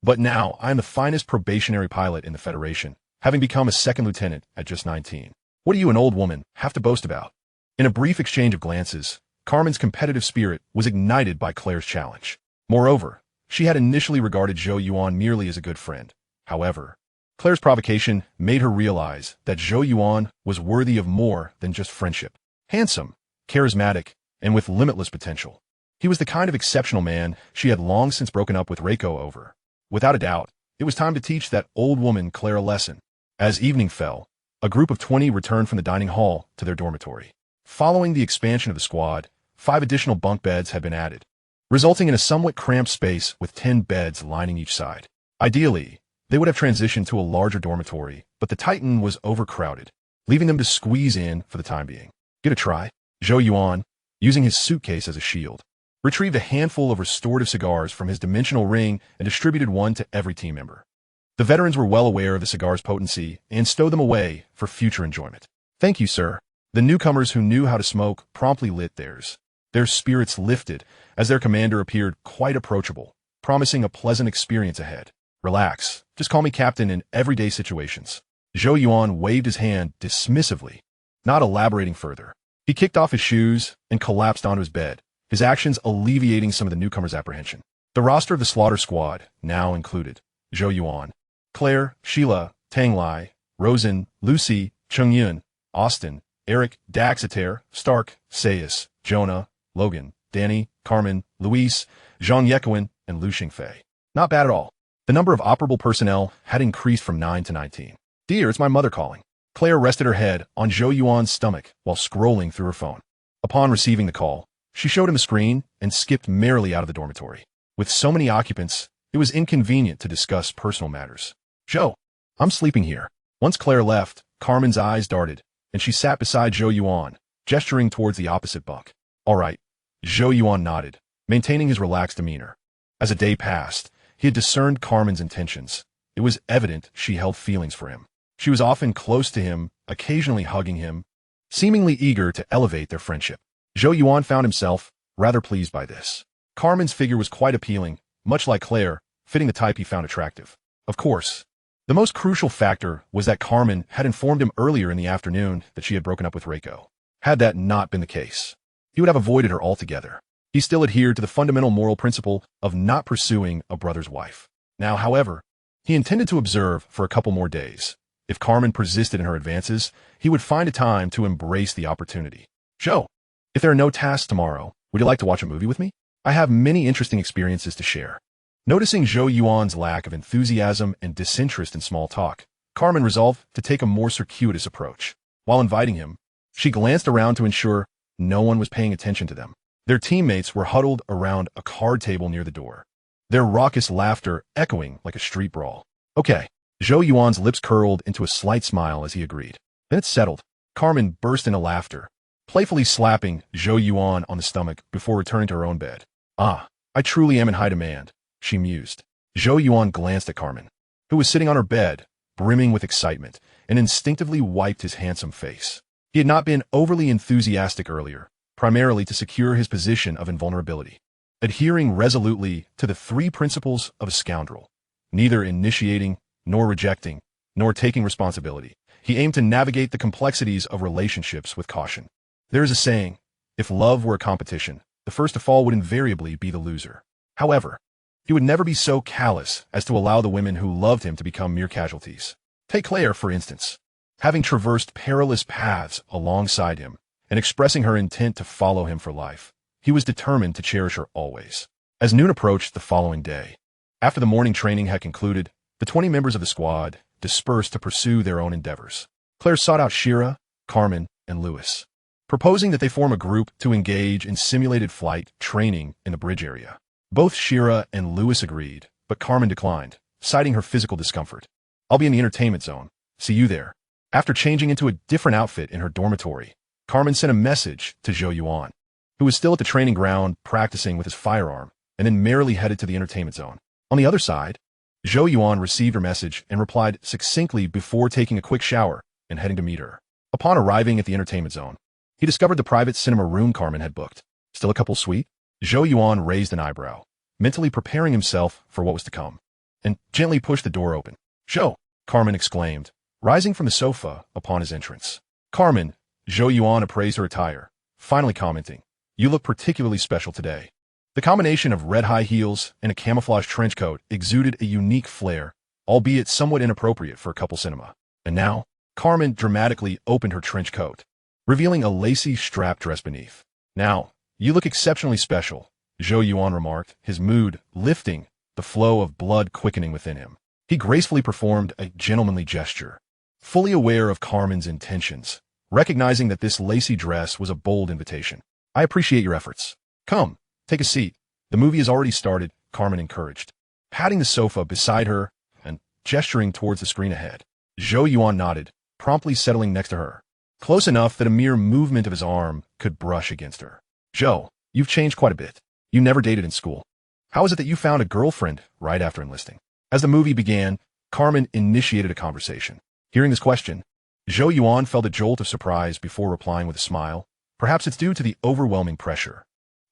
But now, I am the finest probationary pilot in the Federation, having become a second lieutenant at just 19. What do you, an old woman, have to boast about? In a brief exchange of glances, Carmen's competitive spirit was ignited by Claire's challenge. Moreover, she had initially regarded Zhou Yuan merely as a good friend. However, Claire's provocation made her realize that Zhou Yuan was worthy of more than just friendship. Handsome, charismatic, and with limitless potential. He was the kind of exceptional man she had long since broken up with Reiko over. Without a doubt, it was time to teach that old woman Claire a lesson. As evening fell, a group of 20 returned from the dining hall to their dormitory. Following the expansion of the squad, 5 additional bunk beds had been added, resulting in a somewhat cramped space with 10 beds lining each side. Ideally, they would have transitioned to a larger dormitory, but the Titan was overcrowded, leaving them to squeeze in for the time being. "Give it a try." Zhou Yuan, using his suitcase as a shield, retrieved a handful of restorative cigars from his dimensional ring and distributed one to every team member. The veterans were well aware of the cigar's potency and stowed them away for future enjoyment. "Thank you, sir." The newcomers who knew how to smoke promptly lit theirs. Their spirits lifted as their commander appeared quite approachable, promising a pleasant experience ahead. "Relax, just call me captain in everyday situations." Zhou Yuan waved his hand dismissively, not elaborating further. He kicked off his shoes and collapsed onto his bed, his actions alleviating some of the newcomers' apprehension. The roster of the slaughter squad now included Zhou Yuan, Claire, Sheila, Tang Lai, Rosen, Lucy, Chung Yun, Austin, Eric, Daxiter, Stark, Sayus, Jonah, Logan, Danny, Carmen, Luis, Zhang Yekowin, and Lu Xingfei. Not bad at all. The number of operable personnel had increased from 9 to 19. "Dear, it's my mother calling." Claire rested her head on Zhou Yuan's stomach while scrolling through her phone. Upon receiving the call, she showed him a screen and skipped merrily out of the dormitory. With so many occupants, it was inconvenient to discuss personal matters. "Zhou, I'm sleeping here." Once Claire left, Carmen's eyes darted, and she sat beside Zhou Yuan, gesturing towards the opposite bunk. "All right." Zhou Yuan nodded, maintaining his relaxed demeanor. As the day passed, he had discerned Carmen's intentions. It was evident she held feelings for him. She was often close to him, occasionally hugging him, seemingly eager to elevate their friendship. Zhou Yuan found himself rather pleased by this. Carmen's figure was quite appealing, much like Claire, fitting the type he found attractive. Of course, the most crucial factor was that Carmen had informed him earlier in the afternoon that she had broken up with Reiko. Had that not been the case, he would have avoided her altogether. He still adhered to the fundamental moral principle of not pursuing a brother's wife. Now, however, he intended to observe for a couple more days. If Carmen persisted in her advances, he would find a time to embrace the opportunity. "Zhou, if there are no tasks tomorrow, would you like to watch a movie with me? I have many interesting experiences to share." Noticing Zhou Yuan's lack of enthusiasm and disinterest in small talk, Carmen resolved to take a more circuitous approach. While inviting him, she glanced around to ensure no one was paying attention to them. Their teammates were huddled around a card table near the door, their raucous laughter echoing like a street brawl. "Okay." Zhou Yuan's lips curled into a slight smile as he agreed. Then it's settled. Carmen burst into laughter, playfully slapping Zhou Yuan on the stomach before returning to her own bed. "Ah, I truly am in high demand," she mused. Zhou Yuan glanced at Carmen, who was sitting on her bed, brimming with excitement, and instinctively wiped his handsome face. He had not been overly enthusiastic earlier, primarily to secure his position of invulnerability. Adhering resolutely to the 3 principles of a scoundrel, neither initiating, nor rejecting, nor taking responsibility, he aimed to navigate the complexities of relationships with caution. There is a saying, if love were a competition, the first to fall would invariably be the loser. However, he would never be so callous as to allow the women who loved him to become mere casualties. Take Claire, for instance. Having traversed perilous paths alongside him and expressing her intent to follow him for life, he was determined to cherish her always. As noon approached the following day, after the morning training had concluded, the 20 members of the squad dispersed to pursue their own endeavors. Claire sought out Shira, Carmen, and Louis. proposing that they form a group to engage in simulated flight training in the bridge area. Both Shira and Lewis agreed, but Carmen declined, citing her physical discomfort. "I'll be in the entertainment zone. See you there." After changing into a different outfit in her dormitory, Carmen sent a message to Zhou Yuan, who was still at the training ground practicing with his firearm, and then merrily headed to the entertainment zone. On the other side, Zhou Yuan received her message and replied succinctly before taking a quick shower and heading to meet her. Upon arriving at the entertainment zone, he discovered the private cinema room Carmen had booked. "Still a couple sweet?" Zhou Yuan raised an eyebrow, mentally preparing himself for what was to come, and gently pushed the door open. "Zhou!" Carmen exclaimed, rising from the sofa upon his entrance. "Carmen," Zhou Yuan appraised her attire, finally commenting, "You look particularly special today." The combination of red high heels and a camouflage trench coat exuded a unique flair, albeit somewhat inappropriate for a couple cinema. And now, Carmen dramatically opened her trench coat, revealing a lacy strap dress beneath. "Now, you look exceptionally special," Zhou Yuan remarked, his mood lifting, the flow of blood quickening within him. He gracefully performed a gentlemanly gesture, fully aware of Carmen's intentions, recognizing that this lacy dress was a bold invitation. "I appreciate your efforts. Come, take a seat. The movie has already started," Carmen encouraged, patting the sofa beside her and gesturing towards the screen ahead. Zhou Yuan nodded, promptly settling next to her, close enough that a mere movement of his arm could brush against her. "Zhou, you've changed quite a bit. You never dated in school. How is it that you found a girlfriend right after enlisting?" As the movie began, Carmen initiated a conversation. Hearing this question, Zhou Yuan felt a jolt of surprise before replying with a smile. "Perhaps it's due to the overwhelming pressure.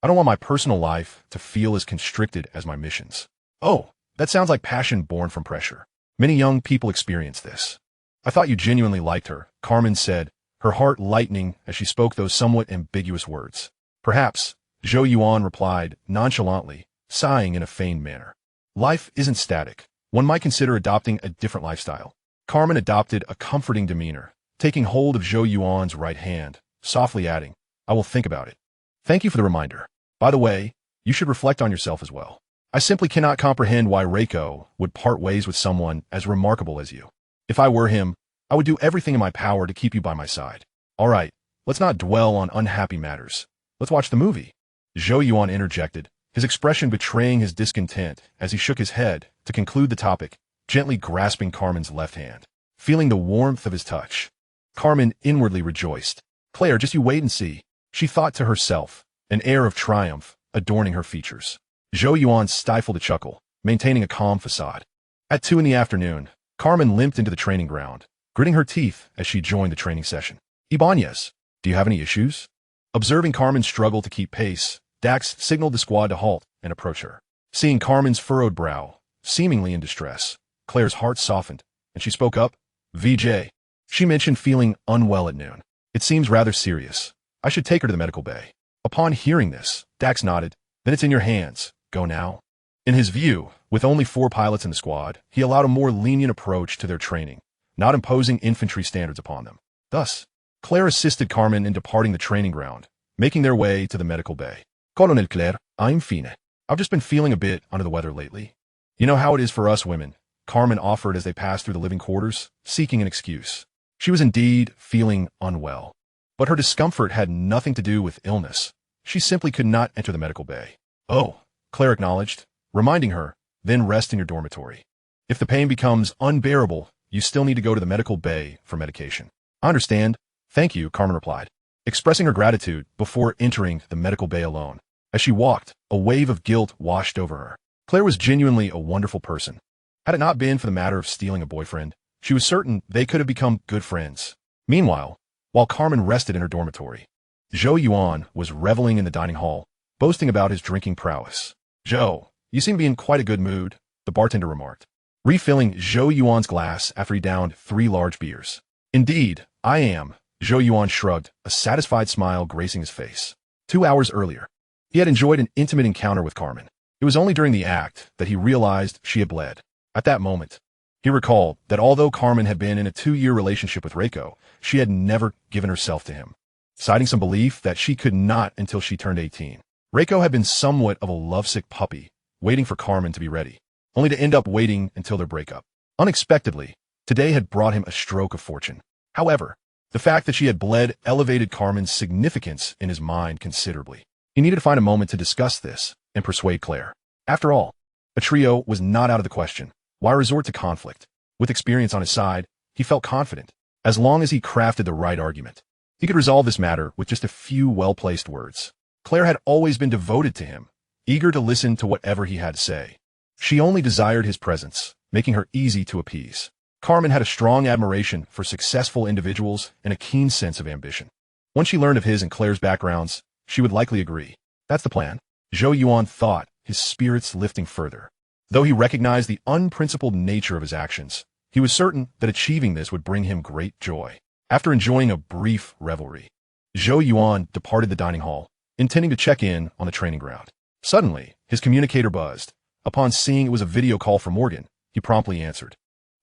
I don't want my personal life to feel as constricted as my missions." "Oh, that sounds like passion born from pressure. Many young people experience this." "I thought you genuinely liked her," Carmen said, her heart lightening as she spoke those somewhat ambiguous words. "Perhaps," Zhou Yuan replied nonchalantly, sighing in a feigned manner. "Life isn't static. One might consider adopting a different lifestyle." Carmen adopted a comforting demeanor, taking hold of Zhou Yuan's right hand, softly adding, "I will think about it. Thank you for the reminder. By the way, you should reflect on yourself as well. I simply cannot comprehend why Reiko would part ways with someone as remarkable as you. If I were him, I would do everything in my power to keep you by my side. All right, let's not dwell on unhappy matters. Let's watch the movie." Zhou Yuan interjected, his expression betraying his discontent as he shook his head to conclude the topic, gently grasping Carmen's left hand. Feeling the warmth of his touch, Carmen inwardly rejoiced. "Claire, just you wait and see," she thought to herself, an air of triumph adorning her features. Zhou Yuan stifled a chuckle, maintaining a calm facade. At 2 p.m, Carmen limped into the training ground, gritting her teeth as she joined the training session. "Ibanez, do you have any issues?" Observing Carmen's struggle to keep pace, Dax signaled the squad to halt and approach her. Seeing Carmen's furrowed brow, seemingly in distress, Claire's heart softened, and she spoke up. "VJ." She mentioned feeling unwell at noon. "It seems rather serious. I should take her to the medical bay." Upon hearing this, Dax nodded. "Then it's in your hands. Go now." In his view, with only 4 pilots in the squad, he allowed a more lenient approach to their training, not imposing infantry standards upon them. Thus, Claire assisted Carmen in departing the training ground, making their way to the medical bay. "Colonel Claire, I'm fine. I've just been feeling a bit under the weather lately. You know how it is for us women," Carmen offered as they passed through the living quarters, seeking an excuse. She was indeed feeling unwell, but her discomfort had nothing to do with illness. She simply could not enter the medical bay. "Oh," Claire acknowledged, reminding her, "then rest in your dormitory. If the pain becomes unbearable, you still need to go to the medical bay for medication." "I understand. Thank you," Carmen replied, expressing her gratitude before entering the medical bay alone. As she walked, a wave of guilt washed over her. Claire was genuinely a wonderful person. Had it not been for the matter of stealing a boyfriend, she was certain they could have become good friends. Meanwhile, while Carmen rested in her dormitory, Zhou Yuan was reveling in the dining hall, boasting about his drinking prowess. "Zhou, you seem to be in quite a good mood," the bartender remarked, refilling Zhou Yuan's glass after he downed 3 large beers. "Indeed, I am," Zhou Yuan shrugged, a satisfied smile gracing his face. 2 hours earlier, he had enjoyed an intimate encounter with Carmen. It was only during the act that he realized she had bled. At that moment, he recalled that although Carmen had been in a 2-year relationship with Reiko, she had never given herself to him, citing some belief that she could not until she turned 18. Reiko had been somewhat of a lovesick puppy, waiting for Carmen to be ready, only to end up waiting until their breakup. Unexpectedly, today had brought him a stroke of fortune. However, The fact that she had bled elevated Carmen's significance in his mind considerably. He needed to find a moment to discuss this and persuade Claire. After all, a trio was not out of the question. Why resort to conflict? With experience on his side, he felt confident. As long as he crafted the right argument, he could resolve this matter with just a few well-placed words. Claire had always been devoted to him, eager to listen to whatever he had to say. She only desired his presence, making her easy to appease. Carmen had a strong admiration for successful individuals and a keen sense of ambition. Once she learned of his and Claire's backgrounds, she would likely agree. That's the plan, Zhou Yuan thought, his spirits lifting further. Though he recognized the unprincipled nature of his actions, he was certain that achieving this would bring him great joy. After enjoying a brief revelry, Zhou Yuan departed the dining hall, intending to check in on the training ground. Suddenly, his communicator buzzed. Upon seeing it was a video call from Morgan, he promptly answered.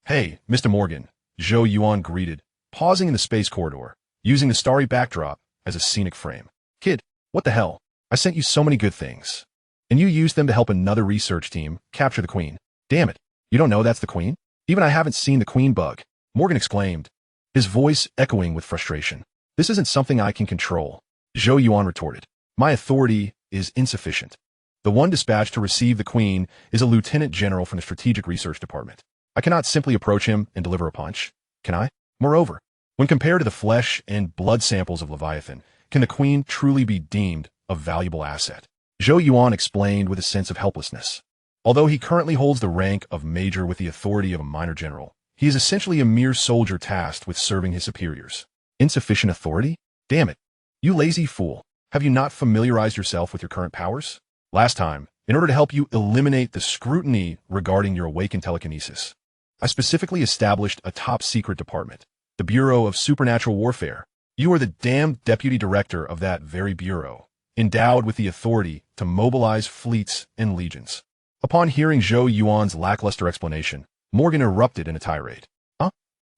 "Hey, Mr. Morgan," Zhou Yuan greeted, pausing in the space corridor, using the starry backdrop as a scenic frame. "Kid, what the hell? I sent you so many good things. And you used them to help another research team capture the Queen. Damn it, you don't know that's the Queen? Even I haven't seen the Queen bug," Morgan exclaimed, his voice echoing with frustration. "This isn't something I can control," Zhou Yuan retorted. "My authority is insufficient. The one dispatched to receive the Queen is a lieutenant general from the Strategic Research Department. I cannot simply approach him and deliver a punch, can I? Moreover, when compared to the flesh and blood samples of Leviathan, can the Queen truly be deemed a valuable asset?" Zhou Yuan explained with a sense of helplessness. Although he currently holds the rank of major with the authority of a minor general, he is essentially a mere soldier tasked with serving his superiors. Insufficient authority? Damn it. You lazy fool. Have you not familiarized yourself with your current powers? Last time, in order to help you eliminate the scrutiny regarding your awakened telekinesis, I specifically established a top-secret department, the Bureau of Supernatural Warfare. You are the damned deputy director of that very bureau, endowed with the authority to mobilize fleets and legions. Upon hearing Zhou Yuan's lackluster explanation, Morgan erupted in a tirade. Huh?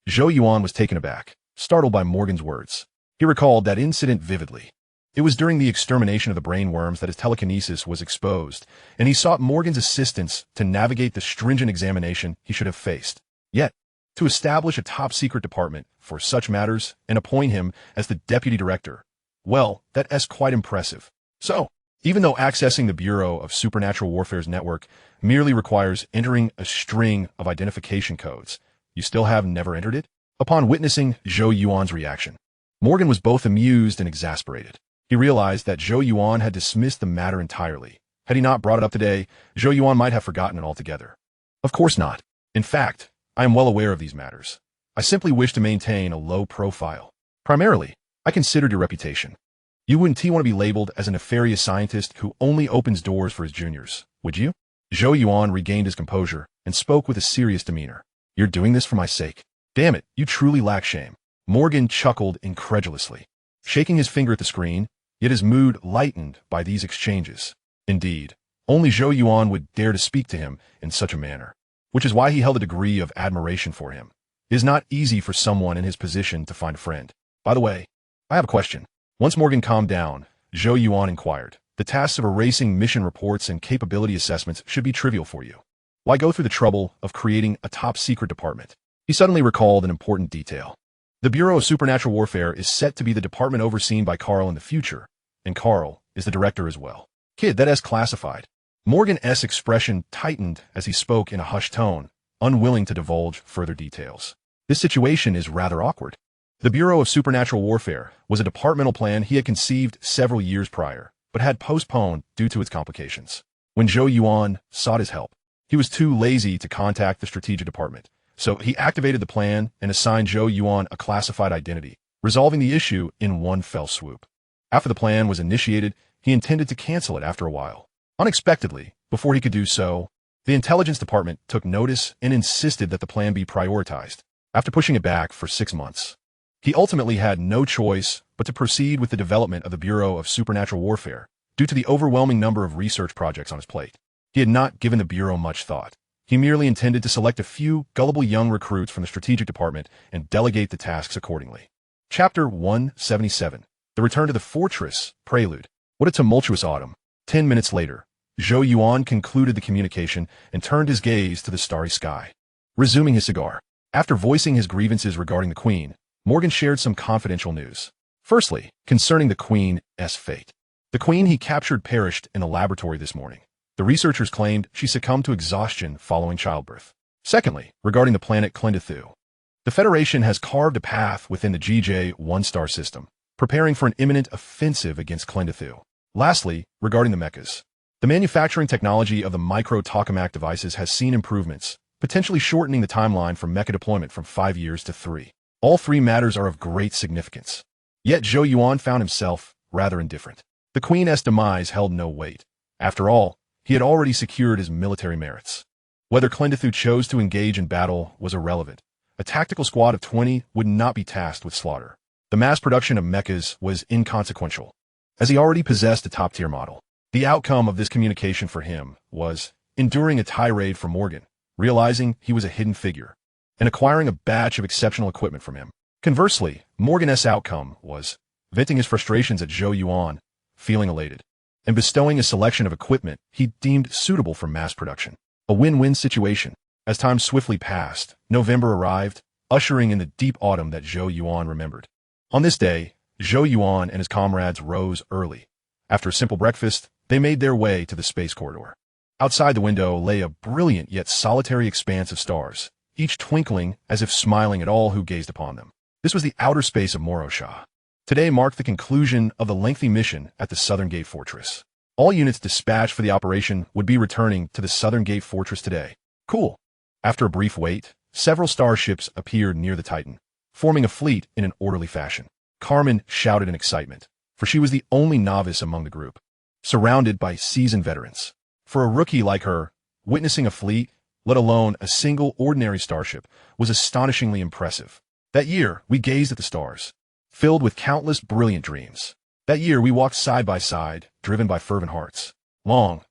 Zhou Yuan was taken aback, startled by Morgan's words. He recalled that incident vividly. It was during the extermination of the brainworms that his telekinesis was exposed, and he sought Morgan's assistance to navigate the stringent examination he should have faced. Yet, to establish a top-secret department for such matters and appoint him as the deputy director, well, that's quite impressive. So, even though accessing the Bureau of Supernatural Warfare's network merely requires entering a string of identification codes, you still have never entered it? Upon witnessing Zhou Yuan's reaction, Morgan was both amused and exasperated. He realized that Zhou Yuan had dismissed the matter entirely. Had he not brought it up today, Zhou Yuan might have forgotten it altogether. Of course not. In fact, I am well aware of these matters. I simply wish to maintain a low profile. Primarily, I considered your reputation. You wouldn't want to be labeled as a nefarious scientist who only opens doors for his juniors, would you? Zhou Yuan regained his composure and spoke with a serious demeanor. You're doing this for my sake. Damn it, you truly lack shame. Morgan chuckled incredulously, shaking his finger at the screen, yet his mood lightened by these exchanges. Indeed, only Zhou Yuan would dare to speak to him in such a manner, which is why he held a degree of admiration for him. It is not easy for someone in his position to find a friend. By the way, I have a question. Once Morgan calmed down, Zhou Yuan inquired. The tasks of erasing mission reports and capability assessments should be trivial for you. Why go through the trouble of creating a top-secret department? He suddenly recalled an important detail. The Bureau of Supernatural Warfare is set to be the department overseen by Carl in the future, and Carl is the director as well. Kid, that is classified. Morgan's expression tightened as he spoke in a hushed tone, unwilling to divulge further details. This situation is rather awkward. The Bureau of Supernatural Warfare was a departmental plan he had conceived several years prior, but had postponed due to its complications. When Zhou Yuan sought his help, he was too lazy to contact the strategic department, so he activated the plan and assigned Zhou Yuan a classified identity, resolving the issue in one fell swoop. After the plan was initiated, he intended to cancel it after a while. Unexpectedly, before he could do so, the intelligence department took notice and insisted that the plan be prioritized, after pushing it back for 6 months. He ultimately had no choice but to proceed with the development of the Bureau of Supernatural Warfare, due to the overwhelming number of research projects on his plate. He had not given the Bureau much thought. He merely intended to select a few gullible young recruits from the strategic department and delegate the tasks accordingly. Chapter 177. The Return to the Fortress, Prelude. What a tumultuous autumn. 10 minutes later, Zhou Yuan concluded the communication and turned his gaze to the starry sky. Resuming his cigar. After voicing his grievances regarding the Queen, Morgan shared some confidential news. Firstly, concerning the Queen's fate. The Queen he captured perished in a laboratory this morning. The researchers claimed she succumbed to exhaustion following childbirth. Secondly, regarding the planet Clintu. The Federation has carved a path within the GJ-1 star system, preparing for an imminent offensive against Clintu. Lastly, regarding the mechs. The manufacturing technology of the micro-tokamak devices has seen improvements, potentially shortening the timeline for mecha deployment from 5 years to 3. All three matters are of great significance. Yet Zhou Yuan found himself rather indifferent. The Queen's demise held no weight. After all, he had already secured his military merits. Whether Clintu chose to engage in battle was irrelevant. A tactical squad of 20 would not be tasked with slaughter. The mass production of mechas was inconsequential, as he already possessed a top-tier model. The outcome of this communication for him was enduring a tirade from Morgan, realizing he was a hidden figure, and acquiring a batch of exceptional equipment from him. Conversely, Morgan's outcome was venting his frustrations at Zhou Yuan, feeling elated, and bestowing a selection of equipment he deemed suitable for mass production. A win-win situation. As time swiftly passed, November arrived, ushering in the deep autumn that Zhou Yuan remembered. On this day, Zhou Yuan and his comrades rose early. After a simple breakfast, they made their way to the space corridor. Outside the window lay a brilliant yet solitary expanse of stars, each twinkling as if smiling at all who gazed upon them. This was the outer space of Morosha. Today marked the conclusion of the lengthy mission at the Southern Gate Fortress. All units dispatched for the operation would be returning to the Southern Gate Fortress today. Cool. After a brief wait, several starships appeared near the Titan, forming a fleet in an orderly fashion. Carmen shouted in excitement, for she was the only novice among the group, surrounded by seasoned veterans. For a rookie like her, witnessing a fleet, let alone a single ordinary starship, was astonishingly impressive. That year, we gazed at the stars, filled with countless brilliant dreams. That year, we walked side by side, driven by fervent hearts. Long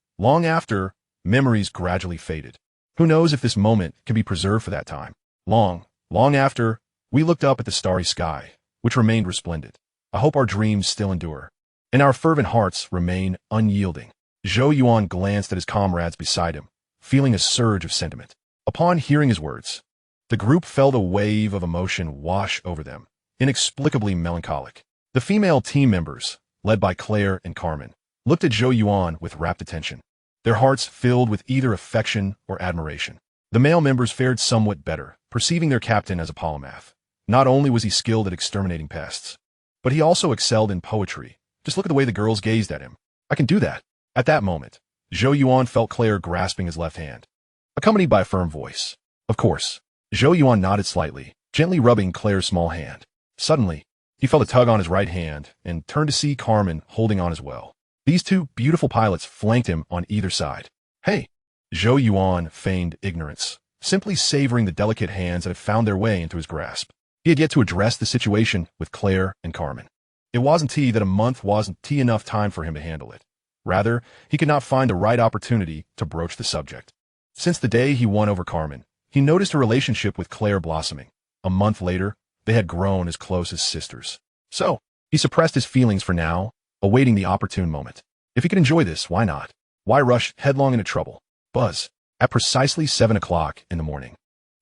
after, memories gradually faded. Who knows if this moment can be preserved for that time? Long after, we looked up at the starry sky, which remained resplendent. I hope our dreams still endure, and our fervent hearts remain unyielding. Zhou Yuan glanced at his comrades beside him, feeling a surge of sentiment. Upon hearing his words, the group felt a wave of emotion wash over them, inexplicably melancholic. The female team members, led by Claire and Carmen, looked at Zhou Yuan with rapt attention, their hearts filled with either affection or admiration. The male members fared somewhat better, perceiving their captain as a polymath. Not only was he skilled at exterminating pests, but he also excelled in poetry. Just look at the way the girls gazed at him. I can do that. At that moment, Zhou Yuan felt Claire grasping his left hand, accompanied by a firm voice. Of course, Zhou Yuan nodded slightly, gently rubbing Claire's small hand. Suddenly, he felt a tug on his right hand and turned to see Carmen holding on as well. These two beautiful pilots flanked him on either side. Hey! Zhou Yuan feigned ignorance, simply savoring the delicate hands that had found their way into his grasp. He had yet to address the situation with Claire and Carmen. It wasn't that a month wasn't enough time for him to handle it. Rather, he could not find the right opportunity to broach the subject. Since the day he won over Carmen, he noticed a relationship with Claire blossoming. A month later, they had grown as close as sisters. So, he suppressed his feelings for now, awaiting the opportune moment. If he could enjoy this, why not? Why rush headlong into trouble? Buzz. At precisely 7 o'clock in the morning,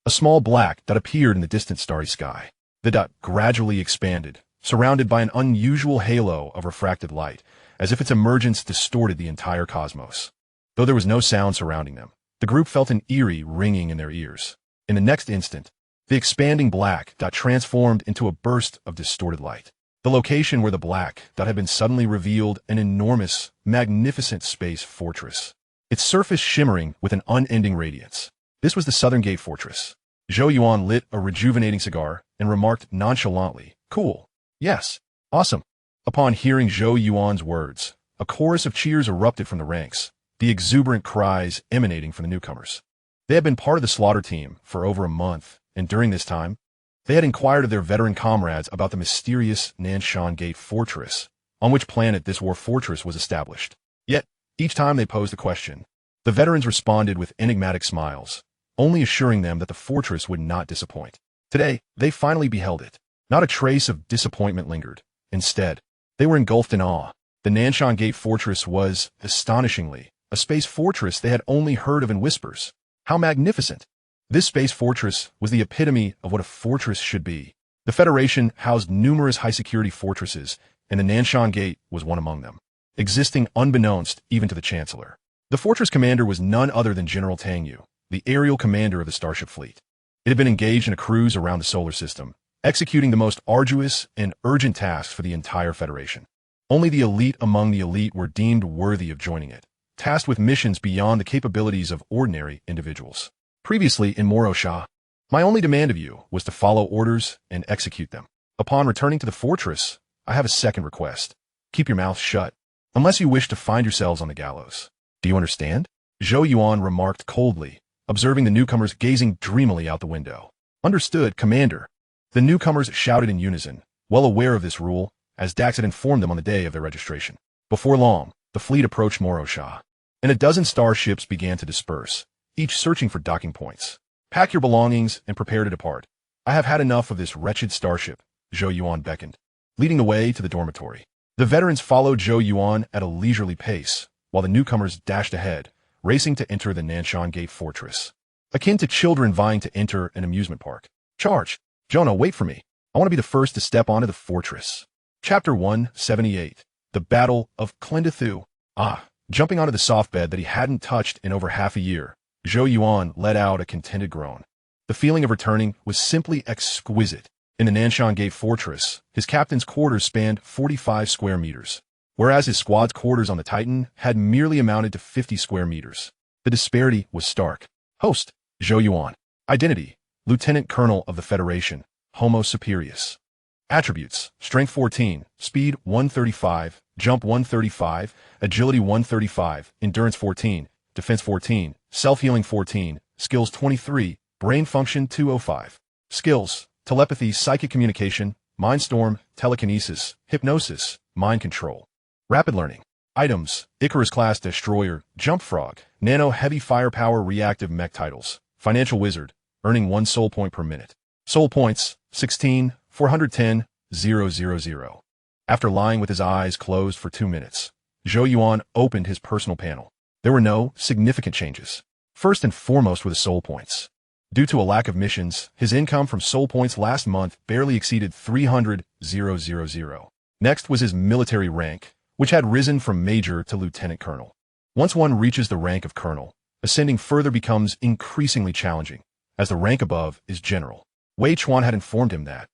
a small black dot appeared in the distant starry sky. The dot gradually expanded, surrounded by an unusual halo of refracted light, as if its emergence distorted the entire cosmos. Though there was no sound surrounding them, the group felt an eerie ringing in their ears. In the next instant, the expanding black dot transformed into a burst of distorted light. The location where the black dot had been suddenly revealed an enormous, magnificent space fortress, its surface shimmering with an unending radiance. This was the Southern Gate Fortress. Zhou Yuan lit a rejuvenating cigar and remarked nonchalantly, "Cool. Yes. Awesome." Upon hearing Zhou Yuan's words, a chorus of cheers erupted from the ranks, the exuberant cries emanating from the newcomers. They had been part of the slaughter team for over a month, and during this time, they had inquired of their veteran comrades about the mysterious Nanchon Gate Fortress, on which planet this war fortress was established. Yet, each time they posed the question, the veterans responded with enigmatic smiles, only assuring them that the fortress would not disappoint. Today, they finally beheld it. Not a trace of disappointment lingered. Instead, they were engulfed in awe. The Nanchon Gate Fortress was, astonishingly, a space fortress they had only heard of in whispers. How magnificent! This space fortress was the epitome of what a fortress should be. The Federation housed numerous high-security fortresses, and the Nanchon Gate was one among them, existing unbeknownst even to the Chancellor. The fortress commander was none other than General Tang Yu, the aerial commander of the Starship Fleet. It had been engaged in a cruise around the solar system, executing the most arduous and urgent tasks for the entire Federation. Only the elite among the elite were deemed worthy of joining it, tasked with missions beyond the capabilities of ordinary individuals. Previously in Morosha, my only demand of you was to follow orders and execute them. Upon returning to the fortress, I have a second request. Keep your mouth shut, unless you wish to find yourselves on the gallows. Do you understand? Zhou Yuan remarked coldly, observing the newcomers gazing dreamily out the window. Understood, Commander. The newcomers shouted in unison, well aware of this rule, as Dax had informed them on the day of their registration. Before long, the fleet approached Morosha, and a dozen starships began to disperse, each searching for docking points. Pack your belongings and prepare to depart. I have had enough of this wretched starship, Zhou Yuan beckoned, leading the way to the dormitory. The veterans followed Zhou Yuan at a leisurely pace, while the newcomers dashed ahead, racing to enter the Nanchon Gate Fortress. Akin to children vying to enter an amusement park. Charge! Jonah, wait for me. I want to be the first to step onto the fortress. Chapter 178. The Battle of Clintu. Jumping onto the soft bed that he hadn't touched in over half a year, Zhou Yuan let out a contented groan. The feeling of returning was simply exquisite. In the Nanchon Gate Fortress, his captain's quarters spanned 45 square meters, whereas his squad's quarters on the Titan had merely amounted to 50 square meters. The disparity was stark. Host, Zhou Yuan. Identity, Lieutenant Colonel of the Federation, Homo Superius. Attributes, Strength 14, Speed 135, Jump 135, Agility 135, Endurance 14, Defense 14, Self-Healing 14, Skills 23, Brain Function 205. Skills, Telepathy, Psychic Communication, Mindstorm, Telekinesis, Hypnosis, Mind Control. Rapid Learning. Items, Icarus-class Destroyer, Jump Frog, Nano Heavy Firepower Reactive Mech Titles, Financial Wizard, earning 1 soul point per minute. Soul points, 16, 410, 000. After lying with his eyes closed for 2 minutes, Zhou Yuan opened his personal panel. There were no significant changes. First and foremost were the soul points. Due to a lack of missions, his income from soul points last month barely exceeded 300,000. Next was his military rank, which had risen from major to lieutenant colonel. Once one reaches the rank of colonel, ascending further becomes increasingly challenging, as the rank above is general. Wei Chuan had informed him that,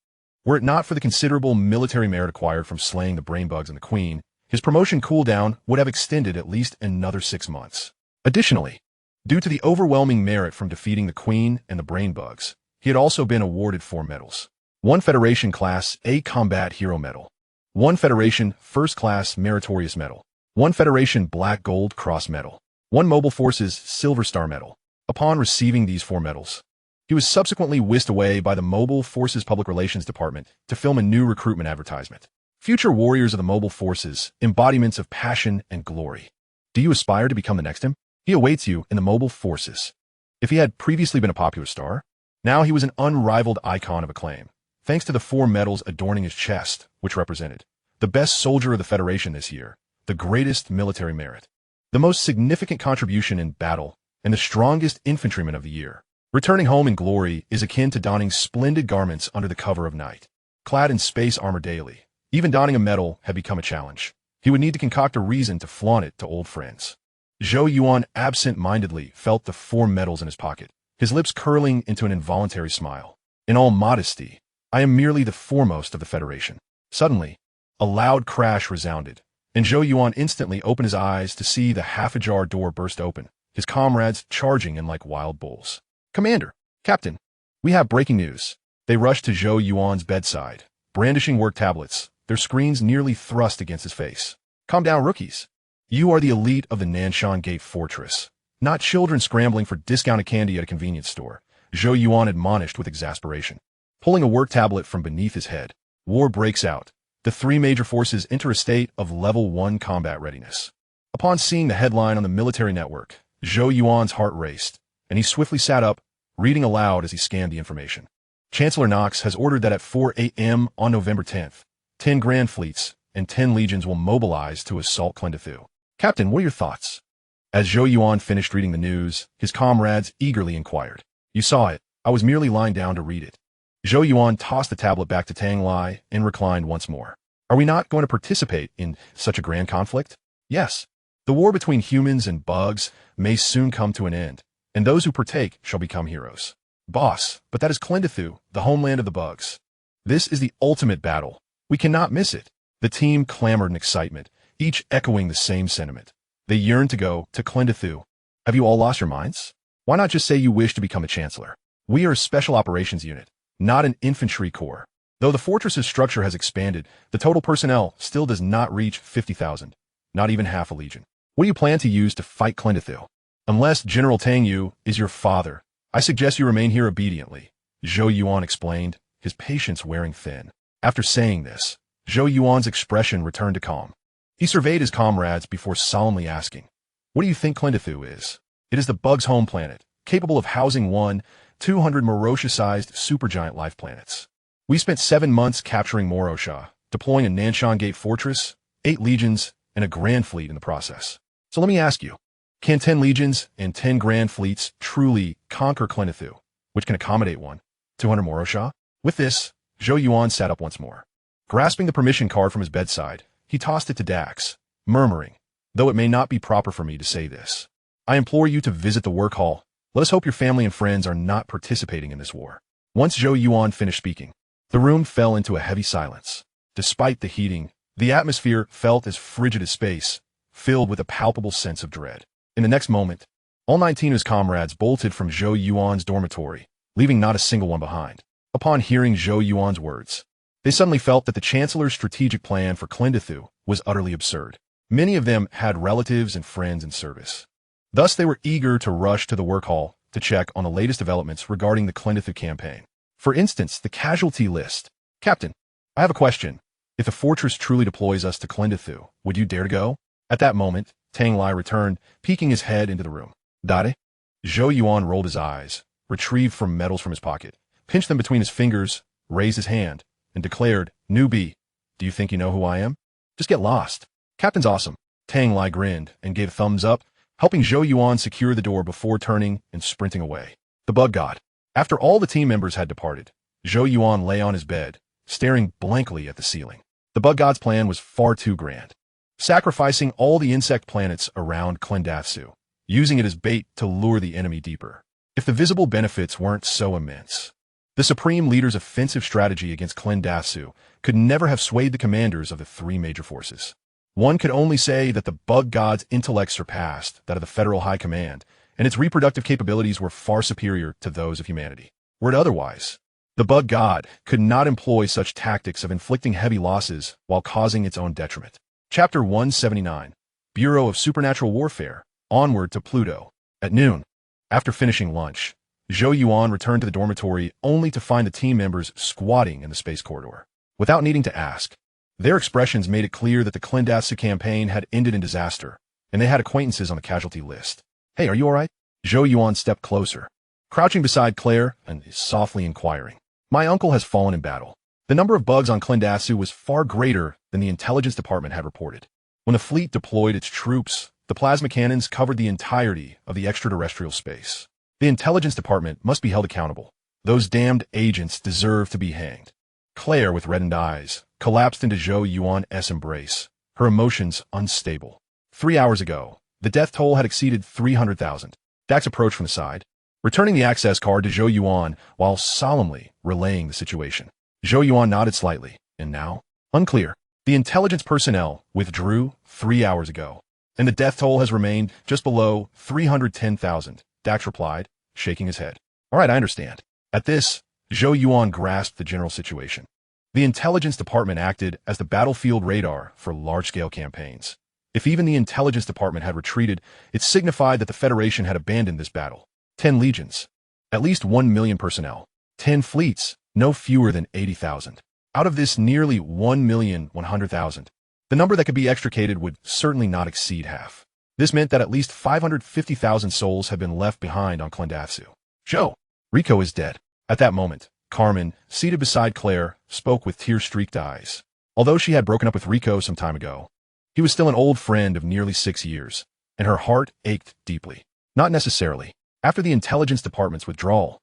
were it not for the considerable military merit acquired from slaying the brain bugs and the queen, his promotion cooldown would have extended at least another 6 months. Additionally, due to the overwhelming merit from defeating the queen and the brain bugs, he had also been awarded 4 medals. 1 Federation Class A Combat Hero Medal, 1 Federation First Class Meritorious Medal, 1 Federation Black Gold Cross Medal, 1 Mobile Forces Silver Star Medal. Upon receiving these 4 medals, he was subsequently whisked away by the Mobile Forces Public Relations Department to film a new recruitment advertisement. Future warriors of the Mobile Forces, embodiments of passion and glory. Do you aspire to become the next him? He awaits you in the Mobile Forces. If he had previously been a popular star, now he was an unrivaled icon of acclaim, thanks to the 4 medals adorning his chest, which represented the best soldier of the Federation this year, the greatest military merit, the most significant contribution in battle, and the strongest infantryman of the year. Returning home in glory is akin to donning splendid garments under the cover of night. Clad in space armor daily, even donning a medal had become a challenge. He would need to concoct a reason to flaunt it to old friends. Zhou Yuan absent-mindedly felt the 4 medals in his pocket, his lips curling into an involuntary smile. In all modesty, I am merely the foremost of the Federation. Suddenly, a loud crash resounded, and Zhou Yuan instantly opened his eyes to see the half-ajar door burst open, his comrades charging in like wild bulls. Commander, Captain, we have breaking news. They rushed to Zhou Yuan's bedside, brandishing work tablets, their screens nearly thrust against his face. Calm down, rookies. You are the elite of the Nanchon Gate Fortress, not children scrambling for discounted candy at a convenience store, Zhou Yuan admonished with exasperation. Pulling a work tablet from beneath his head, war breaks out. The 3 major forces enter a state of level 1 combat readiness. Upon seeing the headline on the military network, Zhou Yuan's heart raced, and he swiftly sat up, reading aloud as he scanned the information. Chancellor Knox has ordered that at 4 a.m. on November 10th, 10 Grand Fleets and 10 Legions will mobilize to assault Clintu. Captain, what are your thoughts? As Zhou Yuan finished reading the news, his comrades eagerly inquired. You saw it. I was merely lying down to read it. Zhou Yuan tossed the tablet back to Tang Lai and reclined once more. Are we not going to participate in such a grand conflict? Yes. The war between humans and bugs may soon come to an end, and those who partake shall become heroes. Boss, but that is Clintu, the homeland of the bugs. This is the ultimate battle. We cannot miss it. The team clamored in excitement, each echoing the same sentiment. They yearned to go to Clintu. Have you all lost your minds? Why not just say you wish to become a chancellor? We are a special operations unit, not an infantry corps. Though the fortress's structure has expanded, the total personnel still does not reach 50,000, not even half a legion. What do you plan to use to fight Clintu? Unless General Tang Yu is your father, I suggest you remain here obediently, Zhou Yuan explained, his patience wearing thin. After saying this, Zhou Yuan's expression returned to calm. He surveyed his comrades before solemnly asking, "What do you think Clintu is?" It is the bug's home planet, capable of housing 200 Morosha-sized supergiant life planets. We spent 7 months capturing Morosha, deploying a Nanchon Gate fortress, 8 legions, and a grand fleet in the process. So let me ask you, can 10 legions and 10 grand fleets truly conquer Clintu, which can accommodate 200 Morosha? With this, Zhou Yuan sat up once more. Grasping the permission card from his bedside, he tossed it to Dax, murmuring, "Though it may not be proper for me to say this, I implore you to visit the work hall. Let us hope your family and friends are not participating in this war." Once Zhou Yuan finished speaking, the room fell into a heavy silence. Despite the heating, the atmosphere felt as frigid as space, filled with a palpable sense of dread. In the next moment, all 19 of his comrades bolted from Zhou Yuan's dormitory, leaving not a single one behind. Upon hearing Zhou Yuan's words, they suddenly felt that the Chancellor's strategic plan for Clintu was utterly absurd. Many of them had relatives and friends in service. Thus, they were eager to rush to the work hall to check on the latest developments regarding the Clintu campaign. For instance, the casualty list. "Captain, I have a question. If the fortress truly deploys us to Clintu, would you dare to go?" At that moment, Tang Lai returned, peeking his head into the room. "Dade?" Zhou Yuan rolled his eyes, retrieved some medals from his pocket, pinched them between his fingers, raised his hand, and declared, "Newbie, do you think you know who I am? Just get lost." "Captain's awesome." Tang Lai grinned and gave a thumbs up, helping Zhou Yuan secure the door before turning and sprinting away. The bug god. After all the team members had departed, Zhou Yuan lay on his bed, staring blankly at the ceiling. The bug god's plan was far too grand. Sacrificing all the insect planets around Clintu, using it as bait to lure the enemy deeper. If the visible benefits weren't so immense, the Supreme Leader's offensive strategy against Clintu could never have swayed the commanders of the 3 major forces. One could only say that the bug god's intellect surpassed that of the Federal High Command, and its reproductive capabilities were far superior to those of humanity. Were it otherwise, the bug god could not employ such tactics of inflicting heavy losses while causing its own detriment. Chapter 179, Bureau of Supernatural Warfare, Onward to Pluto. At noon, after finishing lunch, Zhou Yuan returned to the dormitory only to find the team members squatting in the space corridor. Without needing to ask, their expressions made it clear that the Clintu campaign had ended in disaster, and they had acquaintances on the casualty list. "Hey, are you all right?" Zhou Yuan stepped closer, crouching beside Claire and softly inquiring. "My uncle has fallen in battle." The number of bugs on Clintu was far greater than the intelligence department had reported. When the fleet deployed its troops, the plasma cannons covered the entirety of the extraterrestrial space. The intelligence department must be held accountable. Those damned agents deserve to be hanged. Claire, with reddened eyes, collapsed into Zhou Yuan's embrace, her emotions unstable. 3 hours ago, the death toll had exceeded 300,000. Dax approached from the side, returning the access card to Zhou Yuan while solemnly relaying the situation. Zhou Yuan nodded slightly, and now? Unclear. The intelligence personnel withdrew 3 hours ago, and the death toll has remained just below 310,000, Dax replied, shaking his head. "All right, I understand." At this, Zhou Yuan grasped the general situation. The intelligence department acted as the battlefield radar for large-scale campaigns. If even the intelligence department had retreated, it signified that the Federation had abandoned this battle. 10 legions, at least 1 million personnel. 10 fleets, no fewer than 80,000. Out of this nearly 1,100,000, the number that could be extricated would certainly not exceed half. This meant that at least 550,000 souls had been left behind on Clintu. "Zhou, Rico is dead." At that moment, Carmen, seated beside Claire, spoke with tear-streaked eyes. Although she had broken up with Rico some time ago, he was still an old friend of nearly 6 years, and her heart ached deeply. Not necessarily. After the intelligence department's withdrawal,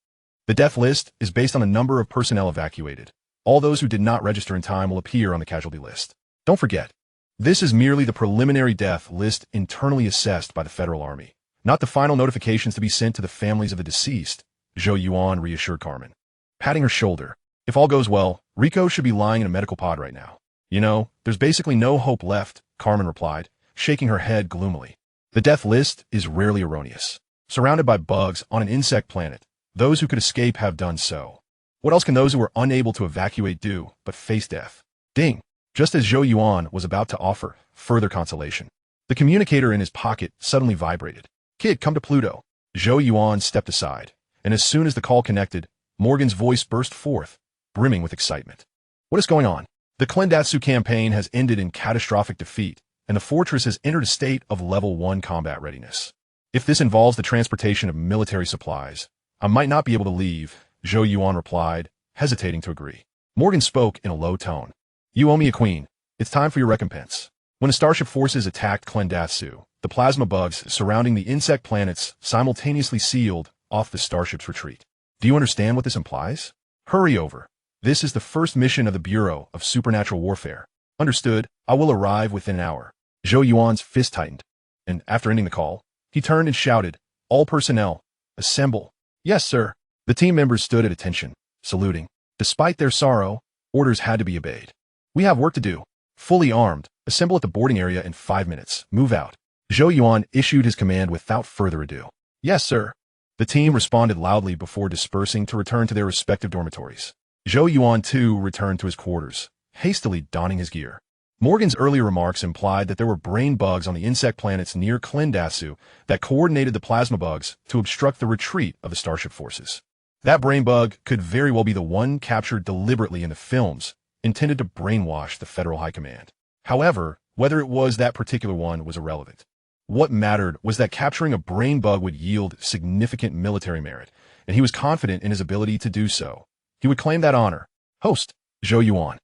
The death list is based on the number of personnel evacuated. All those who did not register in time will appear on the casualty list. Don't forget, this is merely the preliminary death list internally assessed by the Federal Army, not the final notifications to be sent to the families of the deceased, Zhou Yuan reassured Carmen, patting her shoulder. If all goes well, Rico should be lying in a medical pod right now. You know, there's basically no hope left, Carmen replied, shaking her head gloomily. The death list is rarely erroneous. Surrounded by bugs on an insect planet, those who could escape have done so. What else can those who are unable to evacuate do but face death? Ding! Just as Zhou Yuan was about to offer further consolation, the communicator in his pocket suddenly vibrated. Kid, come to Pluto. Zhou Yuan stepped aside, and as soon as the call connected, Morgan's voice burst forth, brimming with excitement. What is going on? The Clintu campaign has ended in catastrophic defeat, and the fortress has entered a state of level 1 combat readiness. If this involves the transportation of military supplies, I might not be able to leave, Zhou Yuan replied, hesitating to agree. Morgan spoke in a low tone. You owe me a queen. It's time for your recompense. When the Starship forces attacked Clintu, the plasma bugs surrounding the insect planets simultaneously sealed off the Starship's retreat. Do you understand what this implies? Hurry over. This is the first mission of the Bureau of Supernatural Warfare. Understood, I will arrive within an hour. Zhou Yuan's fist tightened, and after ending the call, he turned and shouted, All personnel, assemble. Yes, sir. The team members stood at attention, saluting. Despite their sorrow, orders had to be obeyed. We have work to do. Fully armed, assemble at the boarding area in 5 minutes. Move out. Zhou Yuan issued his command without further ado. Yes, sir. The team responded loudly before dispersing to return to their respective dormitories. Zhou Yuan, too, returned to his quarters, hastily donning his gear. Morgan's earlier remarks implied that there were brain bugs on the insect planets near Clintu that coordinated the plasma bugs to obstruct the retreat of the Starship forces. That brain bug could very well be the one captured deliberately in the films, intended to brainwash the Federal High Command. However, whether it was that particular one was irrelevant. What mattered was that capturing a brain bug would yield significant military merit, and he was confident in his ability to do so. He would claim that honor. Host, Zhou Yuan.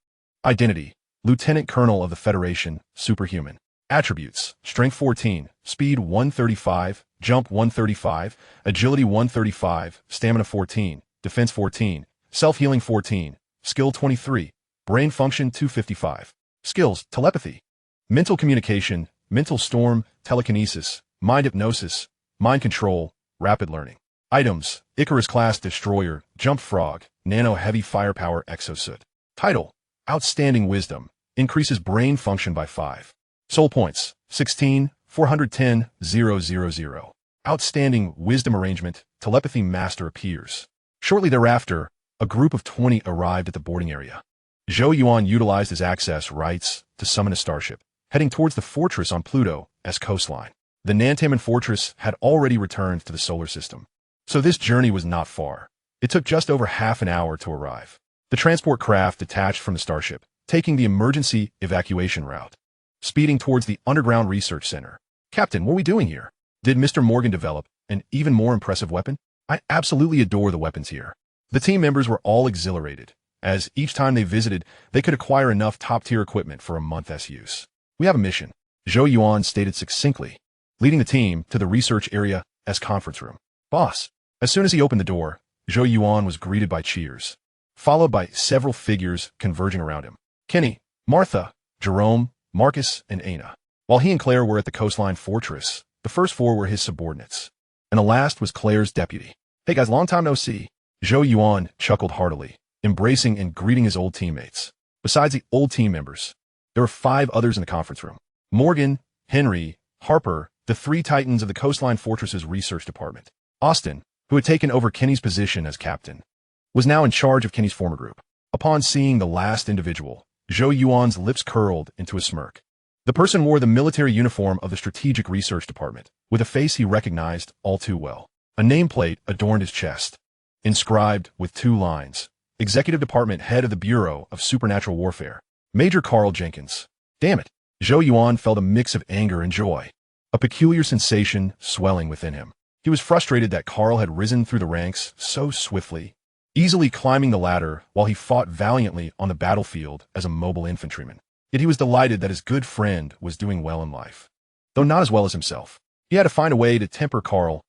Identity, Lieutenant Colonel of the Federation, superhuman. Attributes, Strength 14, Speed 135, Jump 135, Agility 135, Stamina 14, Defense 14, Self-Healing 14, Skill 23, Brain Function 255. Skills, Telepathy, Mental Communication, Mental Storm, Telekinesis, Mind Hypnosis, Mind Control, Rapid Learning. Items, Icarus-class Destroyer, Jump Frog, Nano Heavy Firepower Exosuit. Title, Outstanding Wisdom, increases brain function by 5. Soul Points, 16, 410, 000. Outstanding Wisdom Arrangement, Telepathy Master appears. Shortly thereafter, a group of 20 arrived at the boarding area. Zhou Yuan utilized his access rights to summon a starship, heading towards the fortress on Pluto's coastline. The Nanchon fortress had already returned to the solar system, so this journey was not far. It took just over half an hour to arrive. The transport craft detached from the starship, taking the emergency evacuation route, speeding towards the underground research center. Captain, what are we doing here? Did Mr. Morgan develop an even more impressive weapon? I absolutely adore the weapons here. The team members were all exhilarated, as each time they visited, they could acquire enough top-tier equipment for a month's use. We have a mission, Zhou Yuan stated succinctly, leading the team to the research area's conference room. Boss. As soon as he opened the door, Zhou Yuan was greeted by cheers, followed by several figures converging around him. Kenny, Martha, Jerome, Marcus, and Ana. While he and Claire were at the coastline fortress, the first 4 were his subordinates, and the last was Claire's deputy. Hey guys, long time no see. Zhou Yuan chuckled heartily, embracing and greeting his old teammates. Besides the old team members, there were 5 others in the conference room. Morgan, Henry, Harper, the 3 titans of the Coastline Fortress's research department. Austin, who had taken over Kenny's position as captain, was now in charge of Kenny's former group. Upon seeing the last individual, Zhou Yuan's lips curled into a smirk. The person wore the military uniform of the Strategic Research Department, with a face he recognized all too well. A nameplate adorned his chest, inscribed with 2 lines, Executive Department Head of the Bureau of Supernatural Warfare, Major Carl Jenkins. Damn it. Zhou Yuan felt a mix of anger and joy, a peculiar sensation swelling within him. He was frustrated that Carl had risen through the ranks so swiftly, easily climbing the ladder while he fought valiantly on the battlefield as a mobile infantryman. Yet he was delighted that his good friend was doing well in life, though not as well as himself. He had to find a way to temper Carl's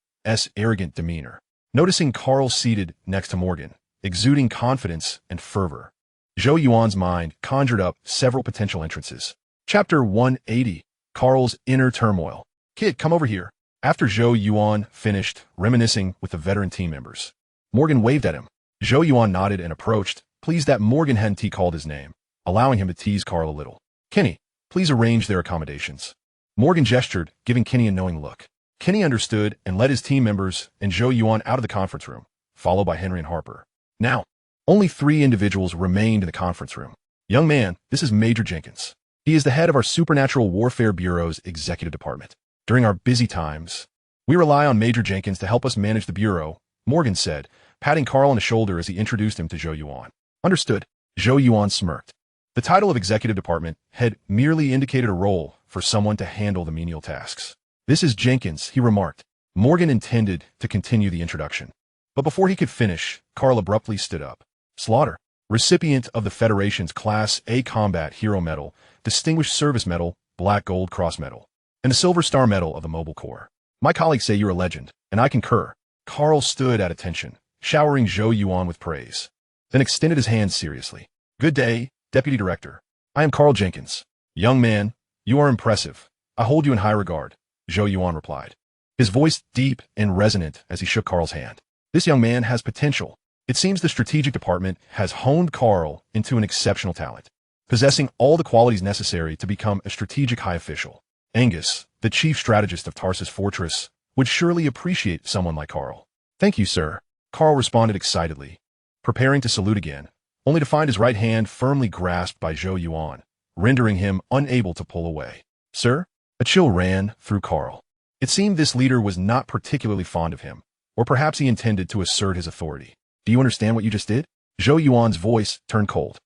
arrogant demeanor. noticing Carl seated next to Morgan, exuding confidence and fervor. Zhou Yuan's mind conjured up several potential entrances. Chapter 180, Carl's Inner Turmoil. Kid, come over here. After Zhou Yuan finished reminiscing with the veteran team members, Morgan waved at him. Zhou Yuan nodded and approached, pleased that Morgan hadn't called his name, allowing him to tease Carl a little. Kenny, please arrange their accommodations. Morgan gestured, giving Kenny a knowing look. Kenny understood and led his team members and Zhou Yuan out of the conference room, followed by Henry and Harper. Now, only 3 individuals remained in the conference room. Young man, this is Major Jenkins. He is the head of our Supernatural Warfare Bureau's executive department. During our busy times, we rely on Major Jenkins to help us manage the bureau, Morgan said, patting Carl on the shoulder as he introduced him to Zhou Yuan. Understood. Zhou Yuan smirked. The title of executive department had merely indicated a role for someone to handle the menial tasks. This is Jenkins, he remarked. Morgan intended to continue the introduction. But before he could finish, Carl abruptly stood up. Slaughter, recipient of the Federation's Class A Combat Hero Medal, Distinguished Service Medal, Black Gold Cross Medal, and the Silver Star Medal of the Mobile Corps. My colleagues say you're a legend, and I concur. Carl stood at attention, showering Zhou Yuan with praise, then extended his hand seriously. Good day, Deputy Director. I am Carl Jenkins. Young man, you are impressive. I hold you in high regard, Zhou Yuan replied, his voice deep and resonant as he shook Carl's hand. This young man has potential. It seems the strategic department has honed Carl into an exceptional talent, possessing all the qualities necessary to become a strategic high official. Angus, the chief strategist of Tarsus Fortress, would surely appreciate someone like Carl. Thank you, sir, Carl responded excitedly, preparing to salute again, only to find his right hand firmly grasped by Zhou Yuan, rendering him unable to pull away. Sir? A chill ran through Carl. It seemed this leader was not particularly fond of him, or perhaps he intended to assert his authority. Do you understand what you just did? Zhou Yuan's voice turned cold.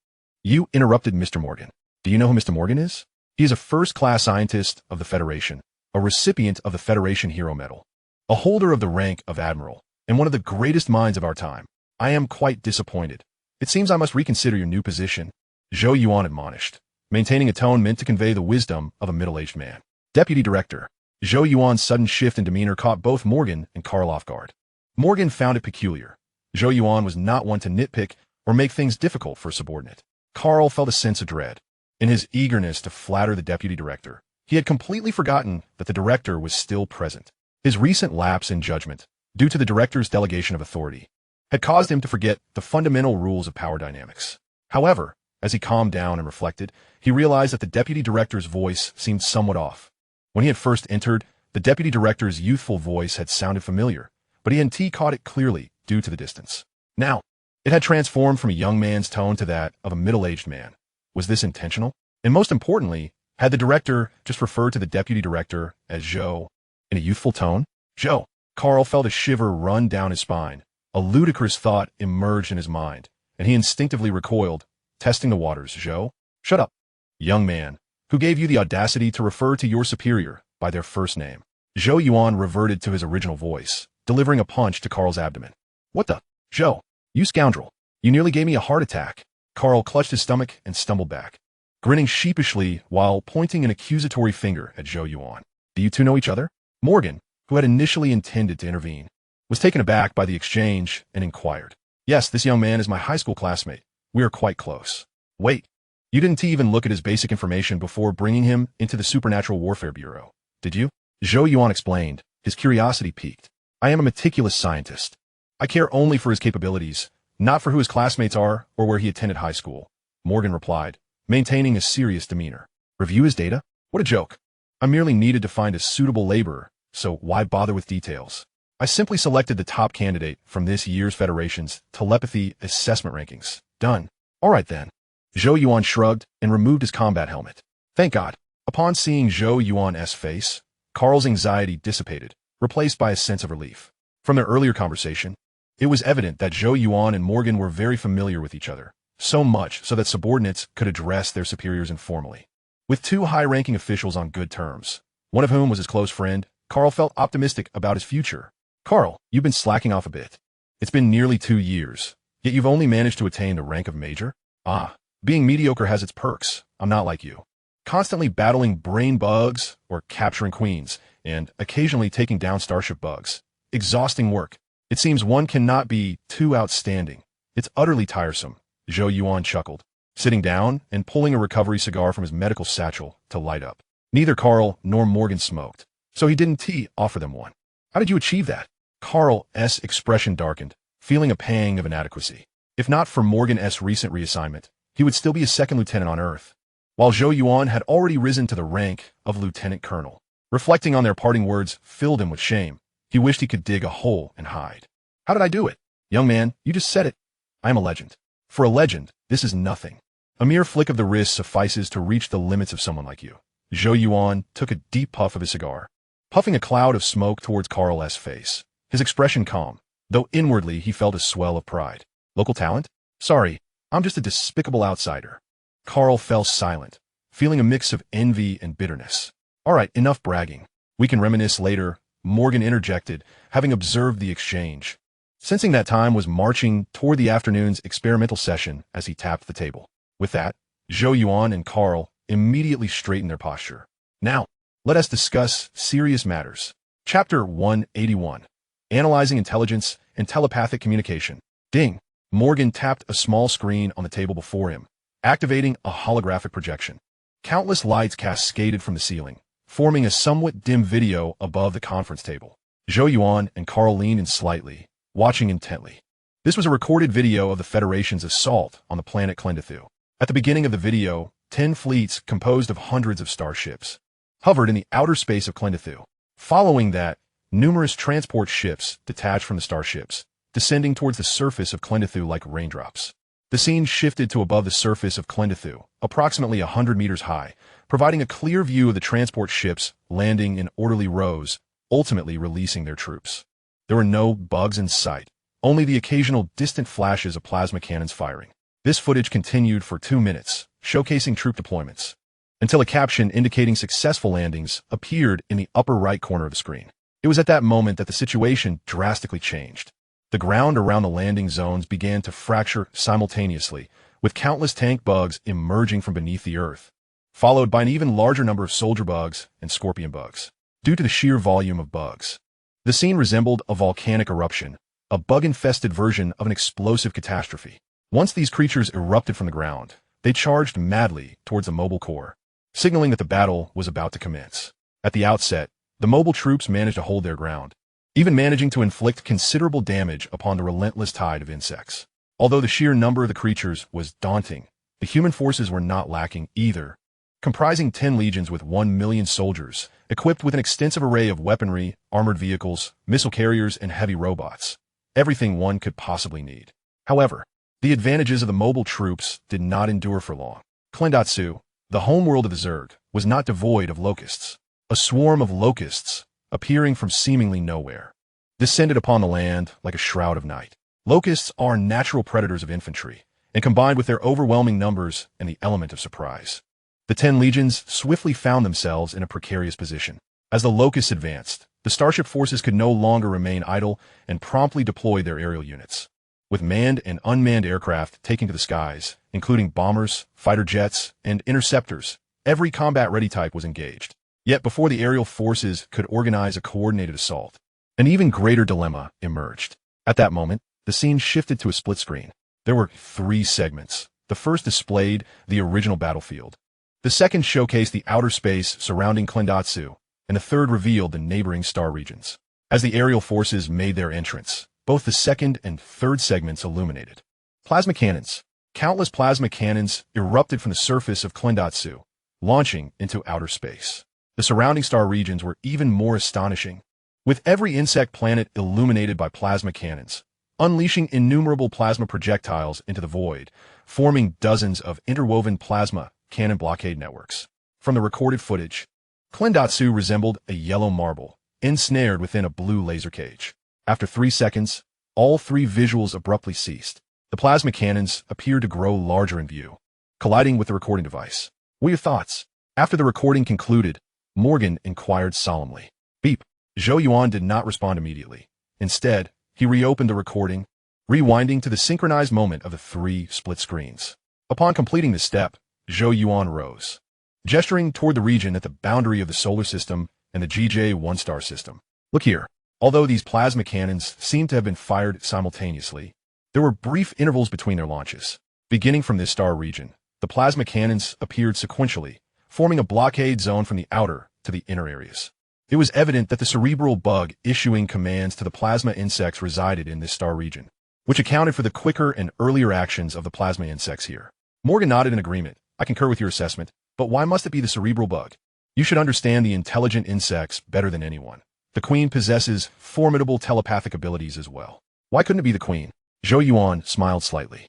You interrupted Mr. Morgan. Do you know who Mr. Morgan is? He is a first-class scientist of the Federation, a recipient of the Federation Hero Medal, a holder of the rank of Admiral, and one of the greatest minds of our time. I am quite disappointed. It seems I must reconsider your new position, Zhou Yuan admonished, maintaining a tone meant to convey the wisdom of a middle-aged man. Deputy Director. Zhou Yuan's sudden shift in demeanor caught both Morgan and Carl off guard. Morgan found it peculiar. Zhou Yuan was not one to nitpick or make things difficult for a subordinate. Carl felt a sense of dread. In his eagerness to flatter the deputy director, he had completely forgotten that the director was still present. His recent lapse in judgment, due to the director's delegation of authority, had caused him to forget the fundamental rules of power dynamics. However, as he calmed down and reflected, he realized that the deputy director's voice seemed somewhat off. When he had first entered, the deputy director's youthful voice had sounded familiar, but he hadn't caught it clearly due to the distance. Now, it had transformed from a young man's tone to that of a middle-aged man. Was this intentional? And most importantly, had the director just referred to the deputy director as Zhou in a youthful tone? Zhou. Carl felt a shiver run down his spine. A ludicrous thought emerged in his mind, and he instinctively recoiled, testing the waters. Zhou? Shut up, young man. Who gave you the audacity to refer to your superior by their first name? Zhou Yuan reverted to his original voice, delivering a punch to Carl's abdomen. What the? Zhou, you scoundrel. You nearly gave me a heart attack. Carl clutched his stomach and stumbled back, grinning sheepishly while pointing an accusatory finger at Zhou Yuan. Do you two know each other? Morgan, who had initially intended to intervene, was taken aback by the exchange and inquired. Yes, this young man is my high school classmate. We are quite close. Wait, you didn't even look at his basic information before bringing him into the Supernatural Warfare Bureau, did you? Zhou Yuan explained, his curiosity piqued. I am a meticulous scientist. I care only for his capabilities, not for who his classmates are or where he attended high school, Morgan replied, maintaining a serious demeanor. Review his data? What a joke. I merely needed to find a suitable laborer, so why bother with details? I simply selected the top candidate from this year's Federation's telepathy assessment rankings. Done. All right then. Zhou Yuan shrugged and removed his combat helmet. Thank God. Upon seeing Zhou Yuan's face, Carl's anxiety dissipated, replaced by a sense of relief. From their earlier conversation, it was evident that Zhou Yuan and Morgan were very familiar with each other, so much so that subordinates could address their superiors informally. With two high-ranking officials on good terms, one of whom was his close friend, Carl felt optimistic about his future. Carl, you've been slacking off a bit. It's been nearly 2 years, yet you've only managed to attain the rank of major? Ah, being mediocre has its perks. I'm not like you. Constantly battling brain bugs or capturing queens, and occasionally taking down starship bugs. Exhausting work. It seems one cannot be too outstanding. It's utterly tiresome, Zhou Yuan chuckled, sitting down and pulling a recovery cigar from his medical satchel to light up. Neither Carl nor Morgan smoked, so he didn't offer them one. How did you achieve that? Carl's expression darkened, feeling a pang of inadequacy. If not for Morgan's recent reassignment, he would still be a second lieutenant on Earth, while Zhou Yuan had already risen to the rank of lieutenant colonel. Reflecting on their parting words filled him with shame. He wished he could dig a hole and hide. How did I do it? Young man, you just said it. I am a legend. For a legend, this is nothing. A mere flick of the wrist suffices to reach the limits of someone like you. Zhou Yuan took a deep puff of his cigar, puffing a cloud of smoke towards Carl's face, his expression calm, though inwardly he felt a swell of pride. Local talent? Sorry, I'm just a despicable outsider. Carl fell silent, feeling a mix of envy and bitterness. All right, enough bragging. We can reminisce later, Morgan interjected, having observed the exchange. Sensing that time was marching toward the afternoon's experimental session as he tapped the table. With that, Zhou Yuan and Carl immediately straightened their posture. Now, let us discuss serious matters. Chapter 181. Analyzing Intelligence and Telepathic Communication. Ding! Morgan tapped a small screen on the table before him, activating a holographic projection. Countless lights cascaded from the ceiling, forming a somewhat dim video above the conference table. Zhou Yuan and Carl leaned in slightly, watching intently. This was a recorded video of the Federation's assault on the planet Clintu. At the beginning of the video, 10 fleets composed of hundreds of starships hovered in the outer space of Clintu. Following that, numerous transport ships detached from the starships, descending towards the surface of Clintu like raindrops. The scene shifted to above the surface of Clintu, approximately 100 meters high, providing a clear view of the transport ships landing in orderly rows, ultimately releasing their troops. There were no bugs in sight, only the occasional distant flashes of plasma cannons firing. This footage continued for 2 minutes, showcasing troop deployments, until a caption indicating successful landings appeared in the upper right corner of the screen. It was at that moment that the situation drastically changed. The ground around the landing zones began to fracture simultaneously, with countless tank bugs emerging from beneath the earth, followed by an even larger number of soldier bugs and scorpion bugs. Due to the sheer volume of bugs, the scene resembled a volcanic eruption, a bug-infested version of an explosive catastrophe. Once these creatures erupted from the ground, they charged madly towards the mobile core, signaling that the battle was about to commence. At the outset, the mobile troops managed to hold their ground, even managing to inflict considerable damage upon the relentless tide of insects. Although the sheer number of the creatures was daunting, the human forces were not lacking either. Comprising 10 legions with 1 million soldiers, equipped with an extensive array of weaponry, armored vehicles, missile carriers, and heavy robots. Everything one could possibly need. However, the advantages of the mobile troops did not endure for long. Clintu, the homeworld of the Zerg, was not devoid of locusts. A swarm of locusts, appearing from seemingly nowhere, descended upon the land like a shroud of night. Locusts are natural predators of infantry, and combined with their overwhelming numbers and the element of surprise, the 10 legions swiftly found themselves in a precarious position. As the locusts advanced, the starship forces could no longer remain idle and promptly deployed their aerial units. With manned and unmanned aircraft taking to the skies, including bombers, fighter jets, and interceptors, every combat-ready type was engaged. Yet before the aerial forces could organize a coordinated assault, an even greater dilemma emerged. At that moment, the scene shifted to a split screen. There were 3 segments. The first displayed the original battlefield. The second showcased the outer space surrounding Clintu, and the third revealed the neighboring star regions. As the aerial forces made their entrance, both the second and third segments illuminated. Plasma cannons. Countless plasma cannons erupted from the surface of Clintu, launching into outer space. The surrounding star regions were even more astonishing, with every insect planet illuminated by plasma cannons, unleashing innumerable plasma projectiles into the void, forming dozens of interwoven plasma cannon blockade networks. From the recorded footage, Clintu resembled a yellow marble, ensnared within a blue laser cage. After 3 seconds, all 3 visuals abruptly ceased. The plasma cannons appeared to grow larger in view, colliding with the recording device. What are your thoughts? After the recording concluded, Morgan inquired solemnly. Beep. Zhou Yuan did not respond immediately. Instead, he reopened the recording, rewinding to the synchronized moment of the 3 split screens. Upon completing this step, Zhou Yuan rose, gesturing toward the region at the boundary of the solar system and the GJ 1-star system. Look here. Although these plasma cannons seemed to have been fired simultaneously, there were brief intervals between their launches. Beginning from this star region, the plasma cannons appeared sequentially, forming a blockade zone from the outer to the inner areas. It was evident that the cerebral bug issuing commands to the plasma insects resided in this star region, which accounted for the quicker and earlier actions of the plasma insects here. Morgan nodded in agreement. I concur with your assessment, but why must it be the cerebral bug? You should understand the intelligent insects better than anyone. The Queen possesses formidable telepathic abilities as well. Why couldn't it be the Queen? Zhou Yuan smiled slightly,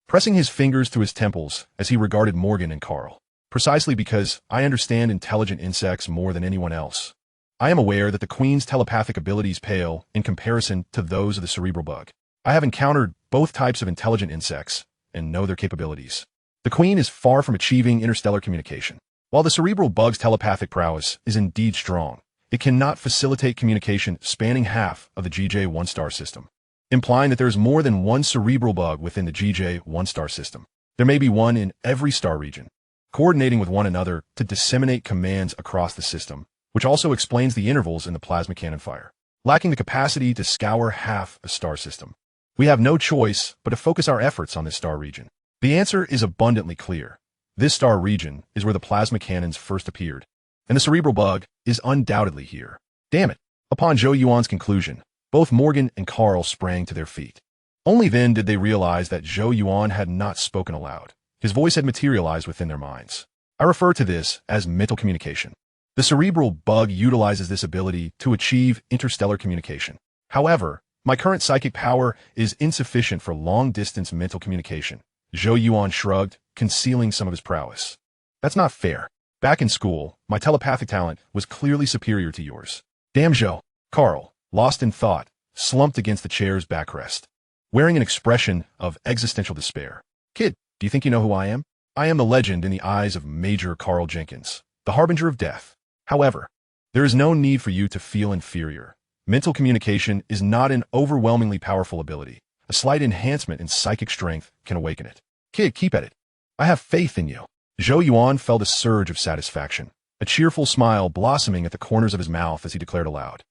pressing his fingers through his temples as he regarded Morgan and Carl. Precisely because I understand intelligent insects more than anyone else. I am aware that the Queen's telepathic abilities pale in comparison to those of the cerebral bug. I have encountered both types of intelligent insects and know their capabilities. The Queen is far from achieving interstellar communication. While the cerebral bug's telepathic prowess is indeed strong, it cannot facilitate communication spanning half of the GJ-1 star system, implying that there is more than one cerebral bug within the GJ-1 star system. There may be one in every star region, coordinating with one another to disseminate commands across the system, which also explains the intervals in the plasma cannon fire. Lacking the capacity to scour half a star system, we have no choice but to focus our efforts on this star region. The answer is abundantly clear. This star region is where the plasma cannons first appeared, and the cerebral bug is undoubtedly here. Damn it. Upon Zhou Yuan's conclusion, both Morgan and Carl sprang to their feet. Only then did they realize that Zhou Yuan had not spoken aloud. His voice had materialized within their minds. I refer to this as mental communication. The cerebral bug utilizes this ability to achieve interstellar communication. However, my current psychic power is insufficient for long-distance mental communication. Zhou Yuan shrugged, concealing some of his prowess. That's not fair. Back in school, my telepathic talent was clearly superior to yours. Damn Zhou. Carl, lost in thought, slumped against the chair's backrest, wearing an expression of existential despair. Kid, do you think you know who I am? I am the legend in the eyes of Major Carl Jenkins, the harbinger of death. However, there is no need for you to feel inferior. Mental communication is not an overwhelmingly powerful ability. A slight enhancement in psychic strength can awaken it. Kid, keep at it. I have faith in you. Zhou Yuan felt a surge of satisfaction, a cheerful smile blossoming at the corners of his mouth as he declared aloud.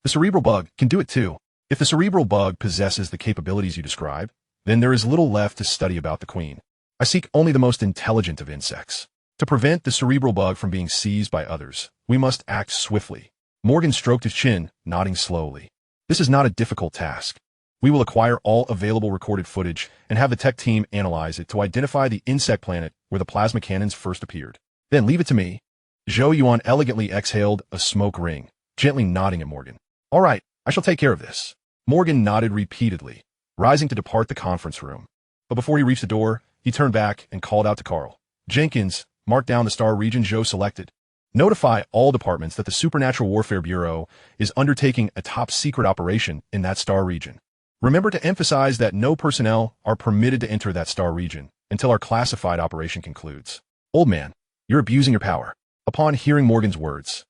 The cerebral bug can do it too. If the cerebral bug possesses the capabilities you describe, then there is little left to study about the Queen. I seek only the most intelligent of insects. To prevent the cerebral bug from being seized by others, we must act swiftly. Morgan stroked his chin, nodding slowly. This is not a difficult task. We will acquire all available recorded footage and have the tech team analyze it to identify the insect planet where the plasma cannons first appeared. Then leave it to me. Zhou Yuan elegantly exhaled a smoke ring, gently nodding at Morgan. All right, I shall take care of this. Morgan nodded repeatedly, rising to depart the conference room. But before he reached the door, he turned back and called out to Carl. Jenkins, mark down the star region Zhou selected. Notify all departments that the Supernatural Warfare Bureau is undertaking a top-secret operation in that star region. Remember to emphasize that no personnel are permitted to enter that star region until our classified operation concludes. Old man, you're abusing your power. Upon hearing Morgan's words,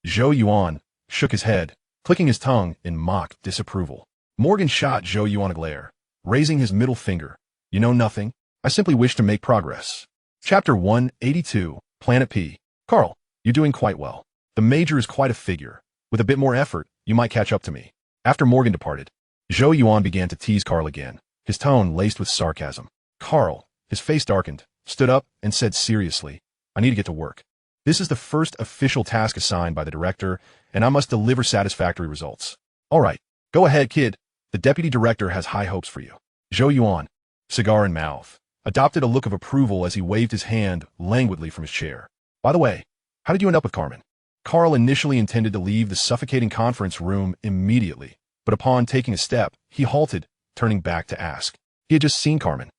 Zhou Yuan shook his head, clicking his tongue in mock disapproval. Morgan shot Zhou Yuan a glare, raising his middle finger. You know nothing. I simply wish to make progress. Chapter 182, Planet P. Carl, you're doing quite well. The Major is quite a figure. With a bit more effort, you might catch up to me. After Morgan departed, Zhou Yuan began to tease Carl again, his tone laced with sarcasm. Carl, his face darkened, stood up and said seriously, I need to get to work. This is the first official task assigned by the director, and I must deliver satisfactory results. All right, go ahead, kid. The deputy director has high hopes for you. Zhou Yuan, cigar in mouth, adopted a look of approval as he waved his hand languidly from his chair. By the way, how did you end up with Carmen? Carl initially intended to leave the suffocating conference room immediately, but upon taking a step, he halted, turning back to ask. He had just seen Carmen,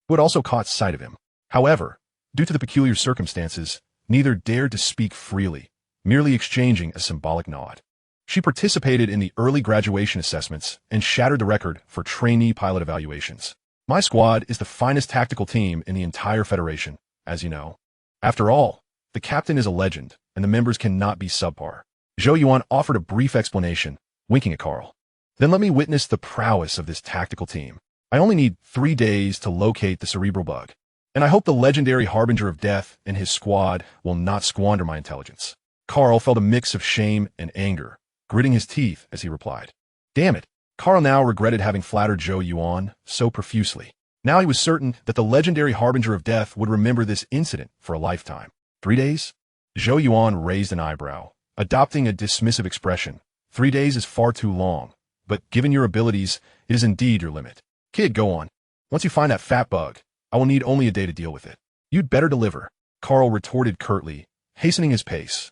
who had also caught sight of him. However, due to the peculiar circumstances, neither dared to speak freely, merely exchanging a symbolic nod. She participated in the early graduation assessments and shattered the record for trainee pilot evaluations. My squad is the finest tactical team in the entire Federation, as you know. After all, the captain is a legend, and the members cannot be subpar. Zhou Yuan offered a brief explanation, winking at Carl. Then let me witness the prowess of this tactical team. I only need 3 days to locate the cerebral bug, and I hope the legendary harbinger of death and his squad will not squander my intelligence. Carl felt a mix of shame and anger, gritting his teeth as he replied. Damn it. Carl now regretted having flattered Zhou Yuan so profusely. Now he was certain that the legendary Harbinger of Death would remember this incident for a lifetime. 3 days? Zhou Yuan raised an eyebrow, adopting a dismissive expression. 3 days is far too long, but given your abilities, it is indeed your limit. Kid, go on. Once you find that fat bug, I will need only a day to deal with it. You'd better deliver, Carl retorted curtly, hastening his pace,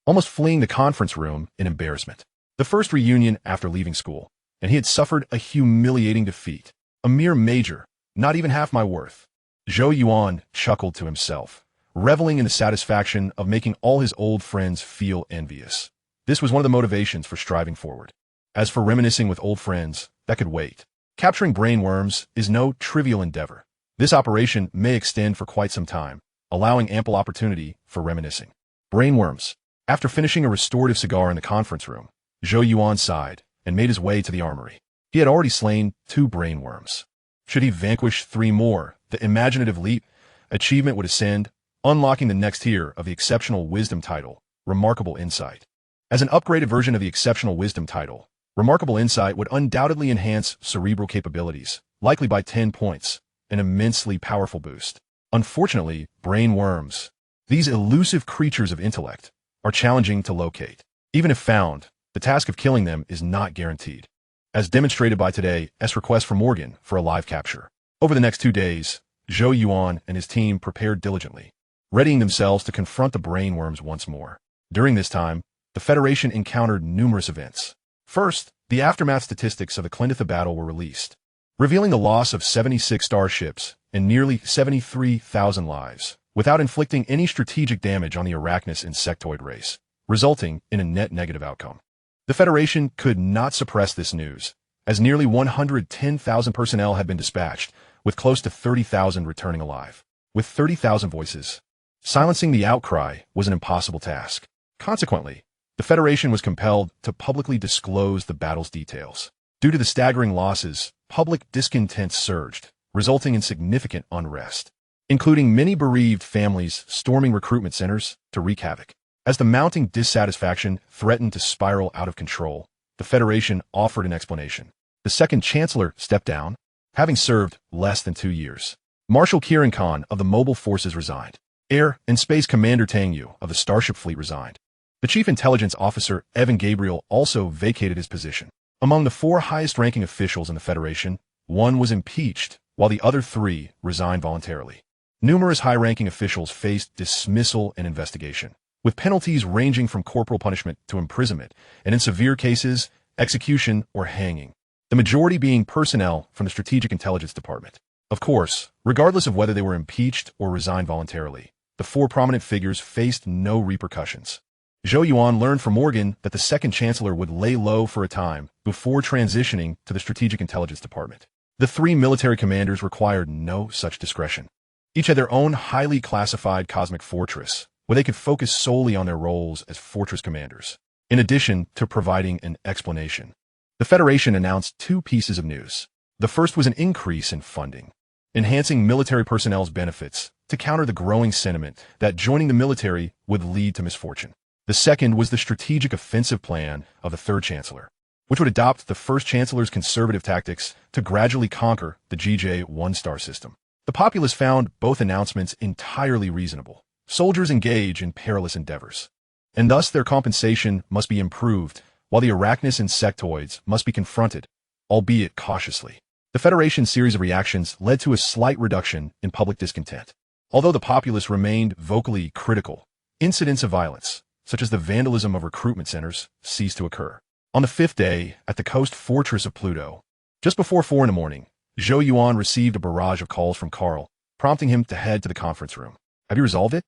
almost fleeing the conference room in embarrassment. The first reunion after leaving school, and he had suffered a humiliating defeat. A mere major, not even half my worth. Zhou Yuan chuckled to himself, reveling in the satisfaction of making all his old friends feel envious. This was one of the motivations for striving forward. As for reminiscing with old friends, that could wait. Capturing brainworms is no trivial endeavor. This operation may extend for quite some time, allowing ample opportunity for reminiscing. Brainworms. After finishing a restorative cigar in the conference room, Zhou Yuan sighed and made his way to the armory. He had already slain 2 brainworms. Should he vanquish 3 more, the imaginative leap achievement would ascend, unlocking the next tier of the exceptional wisdom title, Remarkable Insight. As an upgraded version of the exceptional wisdom title, Remarkable Insight would undoubtedly enhance cerebral capabilities, likely by 10 points, an immensely powerful boost. Unfortunately, brainworms, these elusive creatures of intellect, are challenging to locate. Even if found, the task of killing them is not guaranteed, as demonstrated by today's request from Morgan for a live capture. Over the next 2 days, Zhou Yuan and his team prepared diligently, readying themselves to confront the brainworms once more. During this time, the Federation encountered numerous events. First, the aftermath statistics of the Clintu battle were released, revealing the loss of 76 starships and nearly 73,000 lives, without inflicting any strategic damage on the Arachnus insectoid race, resulting in a net negative outcome. The Federation could not suppress this news, as nearly 110,000 personnel had been dispatched, with close to 30,000 returning alive. With 30,000 voices, silencing the outcry was an impossible task. Consequently, the Federation was compelled to publicly disclose the battle's details. Due to the staggering losses, public discontent surged, resulting in significant unrest, including many bereaved families storming recruitment centers to wreak havoc. As the mounting dissatisfaction threatened to spiral out of control, the Federation offered an explanation. The second Chancellor stepped down, having served less than 2 years. Marshal Kiran Khan of the Mobile Forces resigned. Air and Space Commander Tang Yu of the Starship Fleet resigned. The Chief Intelligence Officer Evan Gabriel also vacated his position. Among the 4 highest-ranking officials in the Federation, 1 was impeached, while the other 3 resigned voluntarily. Numerous high-ranking officials faced dismissal and investigation, with penalties ranging from corporal punishment to imprisonment, and in severe cases, execution or hanging, the majority being personnel from the Strategic Intelligence Department. Of course, regardless of whether they were impeached or resigned voluntarily, the 4 prominent figures faced no repercussions. Zhou Yuan learned from Morgan that the second Chancellor would lay low for a time before transitioning to the Strategic Intelligence Department. The 3 military commanders required no such discretion. Each had their own highly classified cosmic fortress, where they could focus solely on their roles as fortress commanders, in addition to providing an explanation. The Federation announced 2 pieces of news. The first was an increase in funding, enhancing military personnel's benefits to counter the growing sentiment that joining the military would lead to misfortune. The second was the strategic offensive plan of the third Chancellor, which would adopt the first Chancellor's conservative tactics to gradually conquer the GJ 1-star system. The populace found both announcements entirely reasonable. Soldiers engage in perilous endeavors, and thus their compensation must be improved, while the Arachnus insectoids must be confronted, albeit cautiously. The Federation's series of reactions led to a slight reduction in public discontent. Although the populace remained vocally critical, incidents of violence, such as the vandalism of recruitment centers, ceased to occur. On the 5th day, at the coast fortress of Pluto, just before 4 in the morning, Zhou Yuan received a barrage of calls from Carl, prompting him to head to the conference room. Have you resolved it?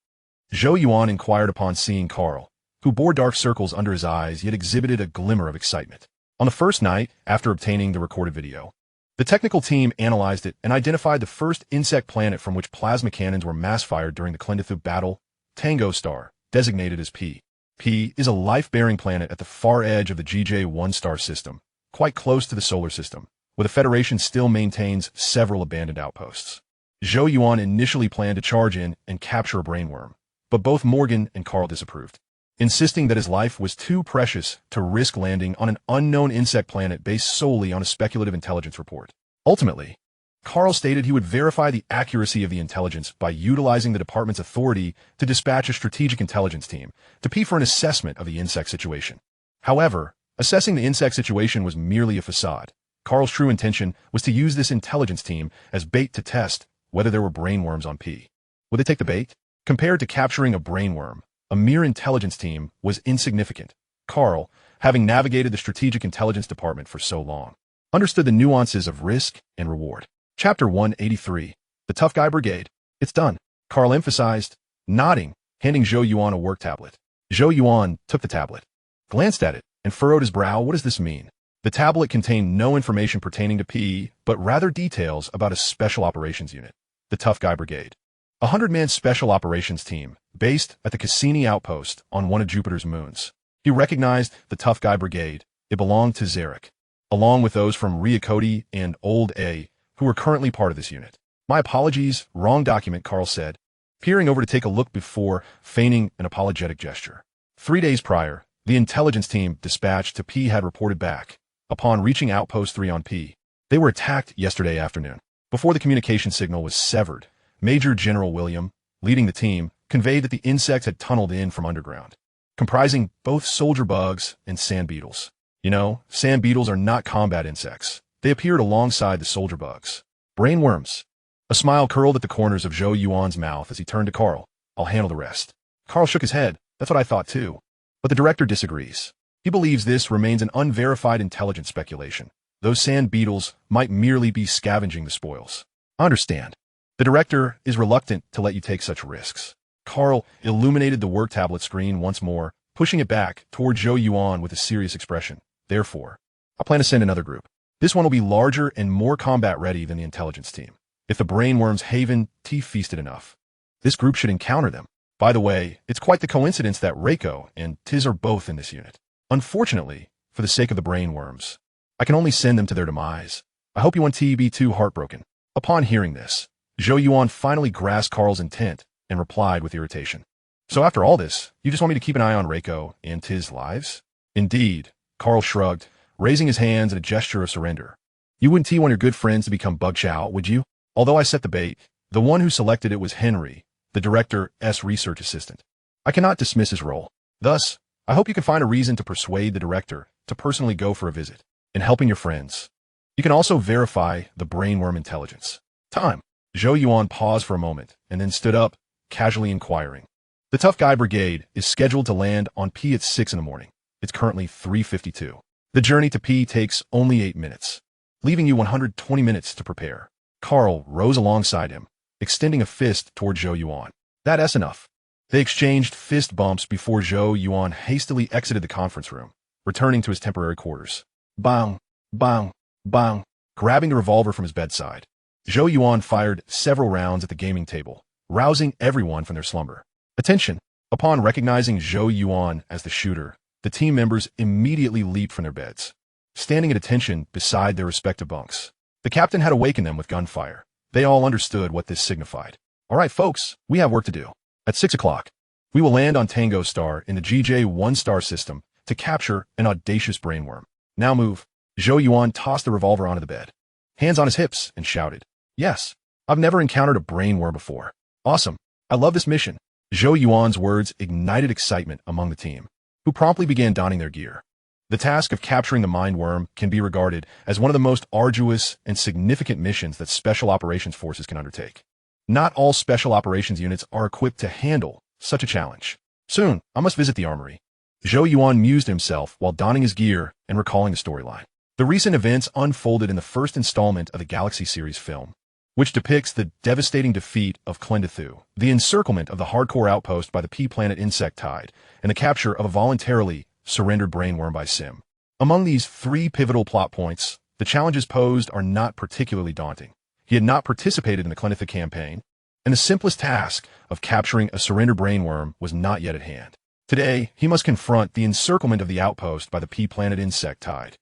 Zhou Yuan inquired upon seeing Carl, who bore dark circles under his eyes yet exhibited a glimmer of excitement. On the first night, after obtaining the recorded video, the technical team analyzed it and identified the first insect planet from which plasma cannons were mass-fired during the Clintu battle, Tango Star, designated as P. P is a life-bearing planet at the far edge of the GJ 1-star system, quite close to the solar system, where the Federation still maintains several abandoned outposts. Zhou Yuan initially planned to charge in and capture a brainworm, but both Morgan and Carl disapproved. insisting that his life was too precious to risk landing on an unknown insect planet based solely on a speculative intelligence report. Ultimately, Carl stated he would verify the accuracy of the intelligence by utilizing the department's authority to dispatch a strategic intelligence team to P for an assessment of the insect situation. However, assessing the insect situation was merely a facade. Carl's true intention was to use this intelligence team as bait to test whether there were brainworms on P. Would they take the bait? Compared to capturing a brainworm, a mere intelligence team was insignificant. Carl, having navigated the strategic intelligence department for so long, understood the nuances of risk and reward. Chapter 183. The Tough Guy Brigade. It's done, Carl emphasized, nodding, handing Zhou Yuan a work tablet. Zhou Yuan took the tablet, glanced at it, and furrowed his brow. What does this mean? The tablet contained no information pertaining to P, but rather details about a special operations unit, the Tough Guy Brigade. A 100-man special operations team, based at the Cassini outpost on one of Jupiter's moons. He recognized the Tough Guy Brigade. It belonged to Zarek, along with those from Ryukoti and Old A, who were currently part of this unit. My apologies, wrong document, Carl said, peering over to take a look before feigning an apologetic gesture. 3 days prior, the intelligence team dispatched to P had reported back. Upon reaching Outpost 3 on P, they were attacked yesterday afternoon. Before the communication signal was severed, Major General William, leading the team, conveyed that the insects had tunneled in from underground, comprising both soldier bugs and sand beetles. You know, sand beetles are not combat insects. They appeared alongside the soldier bugs. Brainworms. A smile curled at the corners of Zhou Yuan's mouth as he turned to Carl. I'll handle the rest. Carl shook his head. That's what I thought too. But the director disagrees. He believes this remains an unverified intelligence speculation. Those sand beetles might merely be scavenging the spoils. I understand. The director is reluctant to let you take such risks. Carl illuminated the work tablet screen once more, pushing it back toward Zhou Yuan with a serious expression. Therefore, I plan to send another group. This one will be larger and more combat-ready than the intelligence team. If the brainworms Haven T feasted enough, this group should encounter them. By the way, it's quite the coincidence that Reiko and Tiz are both in this unit. Unfortunately, for the sake of the brainworms, I can only send them to their demise. I hope you won't be too heartbroken. Upon hearing this, Zhou Yuan finally grasped Carl's intent and replied with irritation. So after all this, you just want me to keep an eye on Reiko and Tiz lives? Indeed, Carl shrugged, raising his hands in a gesture of surrender. You wouldn't want your good friends to become Bug Chow, would you? Although I set the bait, the one who selected it was Henry, the director's research assistant. I cannot dismiss his role. Thus, I hope you can find a reason to persuade the director to personally go for a visit. In helping your friends, you can also verify the brainworm intelligence. Time. Zhou Yuan paused for a moment and then stood up, casually inquiring. The Tough Guy Brigade is scheduled to land on P at 6 in the morning. It's currently 3:52. The journey to P takes only 8 minutes, leaving you 120 minutes to prepare. Carl rose alongside him, extending a fist toward Zhou Yuan. That's enough. They exchanged fist bumps before Zhou Yuan hastily exited the conference room, returning to his temporary quarters. Bang, bang, bang. Grabbing the revolver from his bedside, Zhou Yuan fired several rounds at the gaming table, rousing everyone from their slumber. Attention! Upon recognizing Zhou Yuan as the shooter, the team members immediately leaped from their beds, standing at attention beside their respective bunks. The captain had awakened them with gunfire. They all understood what this signified. All right, folks, we have work to do. At 6 o'clock, we will land on Tango Star in the GJ-1 star system to capture an audacious brainworm. Now move. Zhou Yuan tossed the revolver onto the bed, hands on his hips, and shouted, Yes, I've never encountered a brainworm before. Awesome. I love this mission. Zhou Yuan's words ignited excitement among the team, who promptly began donning their gear. The task of capturing the mindworm can be regarded as one of the most arduous and significant missions that Special Operations Forces can undertake. Not all Special Operations units are equipped to handle such a challenge. Soon, I must visit the armory. Zhou Yuan mused himself while donning his gear and recalling the storyline. The recent events unfolded in the first installment of the Galaxy series film, which depicts the devastating defeat of Clintu, the encirclement of the hardcore outpost by the P-planet insect tide, and the capture of a voluntarily surrendered brainworm by Sim. Among these 3 pivotal plot points, the challenges posed are not particularly daunting. He had not participated in the Clintu campaign, and the simplest task of capturing a surrendered brainworm was not yet at hand. Today, he must confront the encirclement of the outpost by the P-planet insect tide.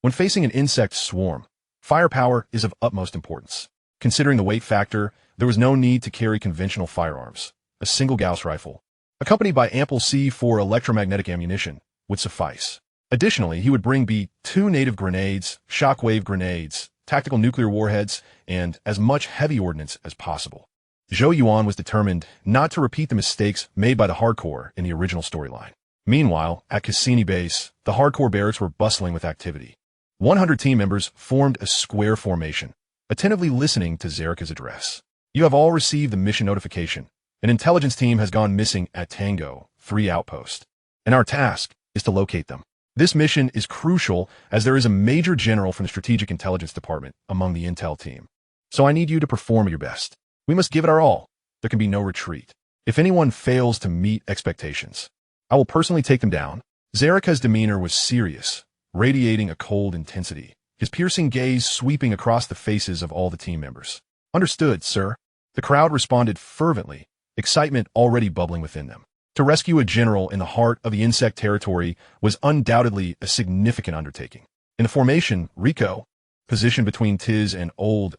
When facing an insect swarm, firepower is of utmost importance. Considering the weight factor, there was no need to carry conventional firearms. A single Gauss rifle, accompanied by ample C4 electromagnetic ammunition, would suffice. Additionally, he would bring B2 native grenades, shockwave grenades, tactical nuclear warheads, and as much heavy ordnance as possible. Zhou Yuan was determined not to repeat the mistakes made by the hardcore in the original storyline. Meanwhile, at Cassini Base, the hardcore barracks were bustling with activity. 100 team members formed a square formation, attentively listening to Zerika's address. You have all received the mission notification. An intelligence team has gone missing at Tango 3 outpost, and our task is to locate them. This mission is crucial as there is a major general from the Strategic Intelligence Department among the intel team. So I need you to perform your best. We must give it our all. There can be no retreat. If anyone fails to meet expectations, I will personally take them down. Zerika's demeanor was serious, radiating a cold intensity, his piercing gaze sweeping across the faces of all the team members. Understood, sir. The crowd responded fervently, excitement already bubbling within them. To rescue a general in the heart of the insect territory was undoubtedly a significant undertaking. In the formation, Rico, positioned between Tiz and Old,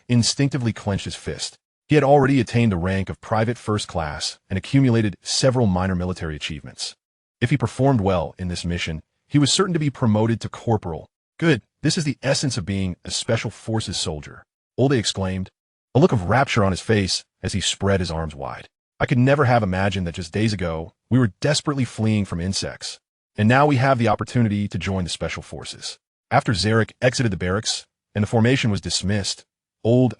instinctively clenched his fist. He had already attained the rank of Private First Class and accumulated several minor military achievements. If he performed well in this mission, he was certain to be promoted to corporal. Good, this is the essence of being a Special Forces soldier, Old exclaimed, a look of rapture on his face as he spread his arms wide. I could never have imagined that just days ago, we were desperately fleeing from insects, and now we have the opportunity to join the Special Forces. After Zarek exited the barracks, and the formation was dismissed, Old,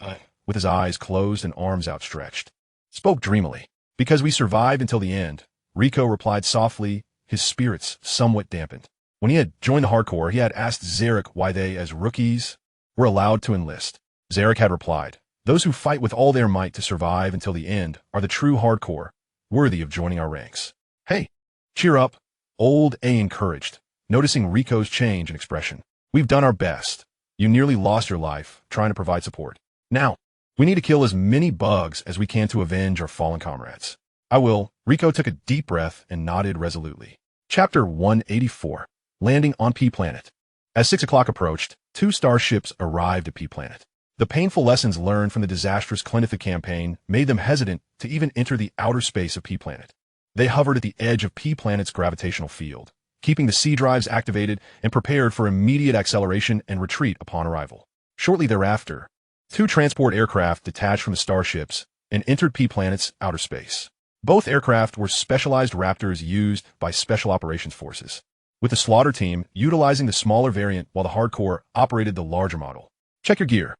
with his eyes closed and arms outstretched, spoke dreamily. Because we survived until the end, Rico replied softly, his spirits somewhat dampened. When he had joined the hardcore, he had asked Zarek why they, as rookies, were allowed to enlist. Zarek had replied, those who fight with all their might to survive until the end are the true hardcore, worthy of joining our ranks. Hey, cheer up, Old A encouraged, noticing Rico's change in expression. We've done our best. You nearly lost your life trying to provide support. Now, we need to kill as many bugs as we can to avenge our fallen comrades. I will. Rico took a deep breath and nodded resolutely. Chapter 184, Landing on P-Planet. As 6 o'clock approached, 2 starships arrived at P-Planet. The painful lessons learned from the disastrous Clintu campaign made them hesitant to even enter the outer space of P-Planet. They hovered at the edge of P-Planet's gravitational field, keeping the C drives activated and prepared for immediate acceleration and retreat upon arrival. Shortly thereafter, 2 transport aircraft detached from the starships and entered P-Planet's outer space. Both aircraft were specialized Raptors used by Special Operations Forces, with the Slaughter team utilizing the smaller variant while the Hardcore operated the larger model. Check your gear,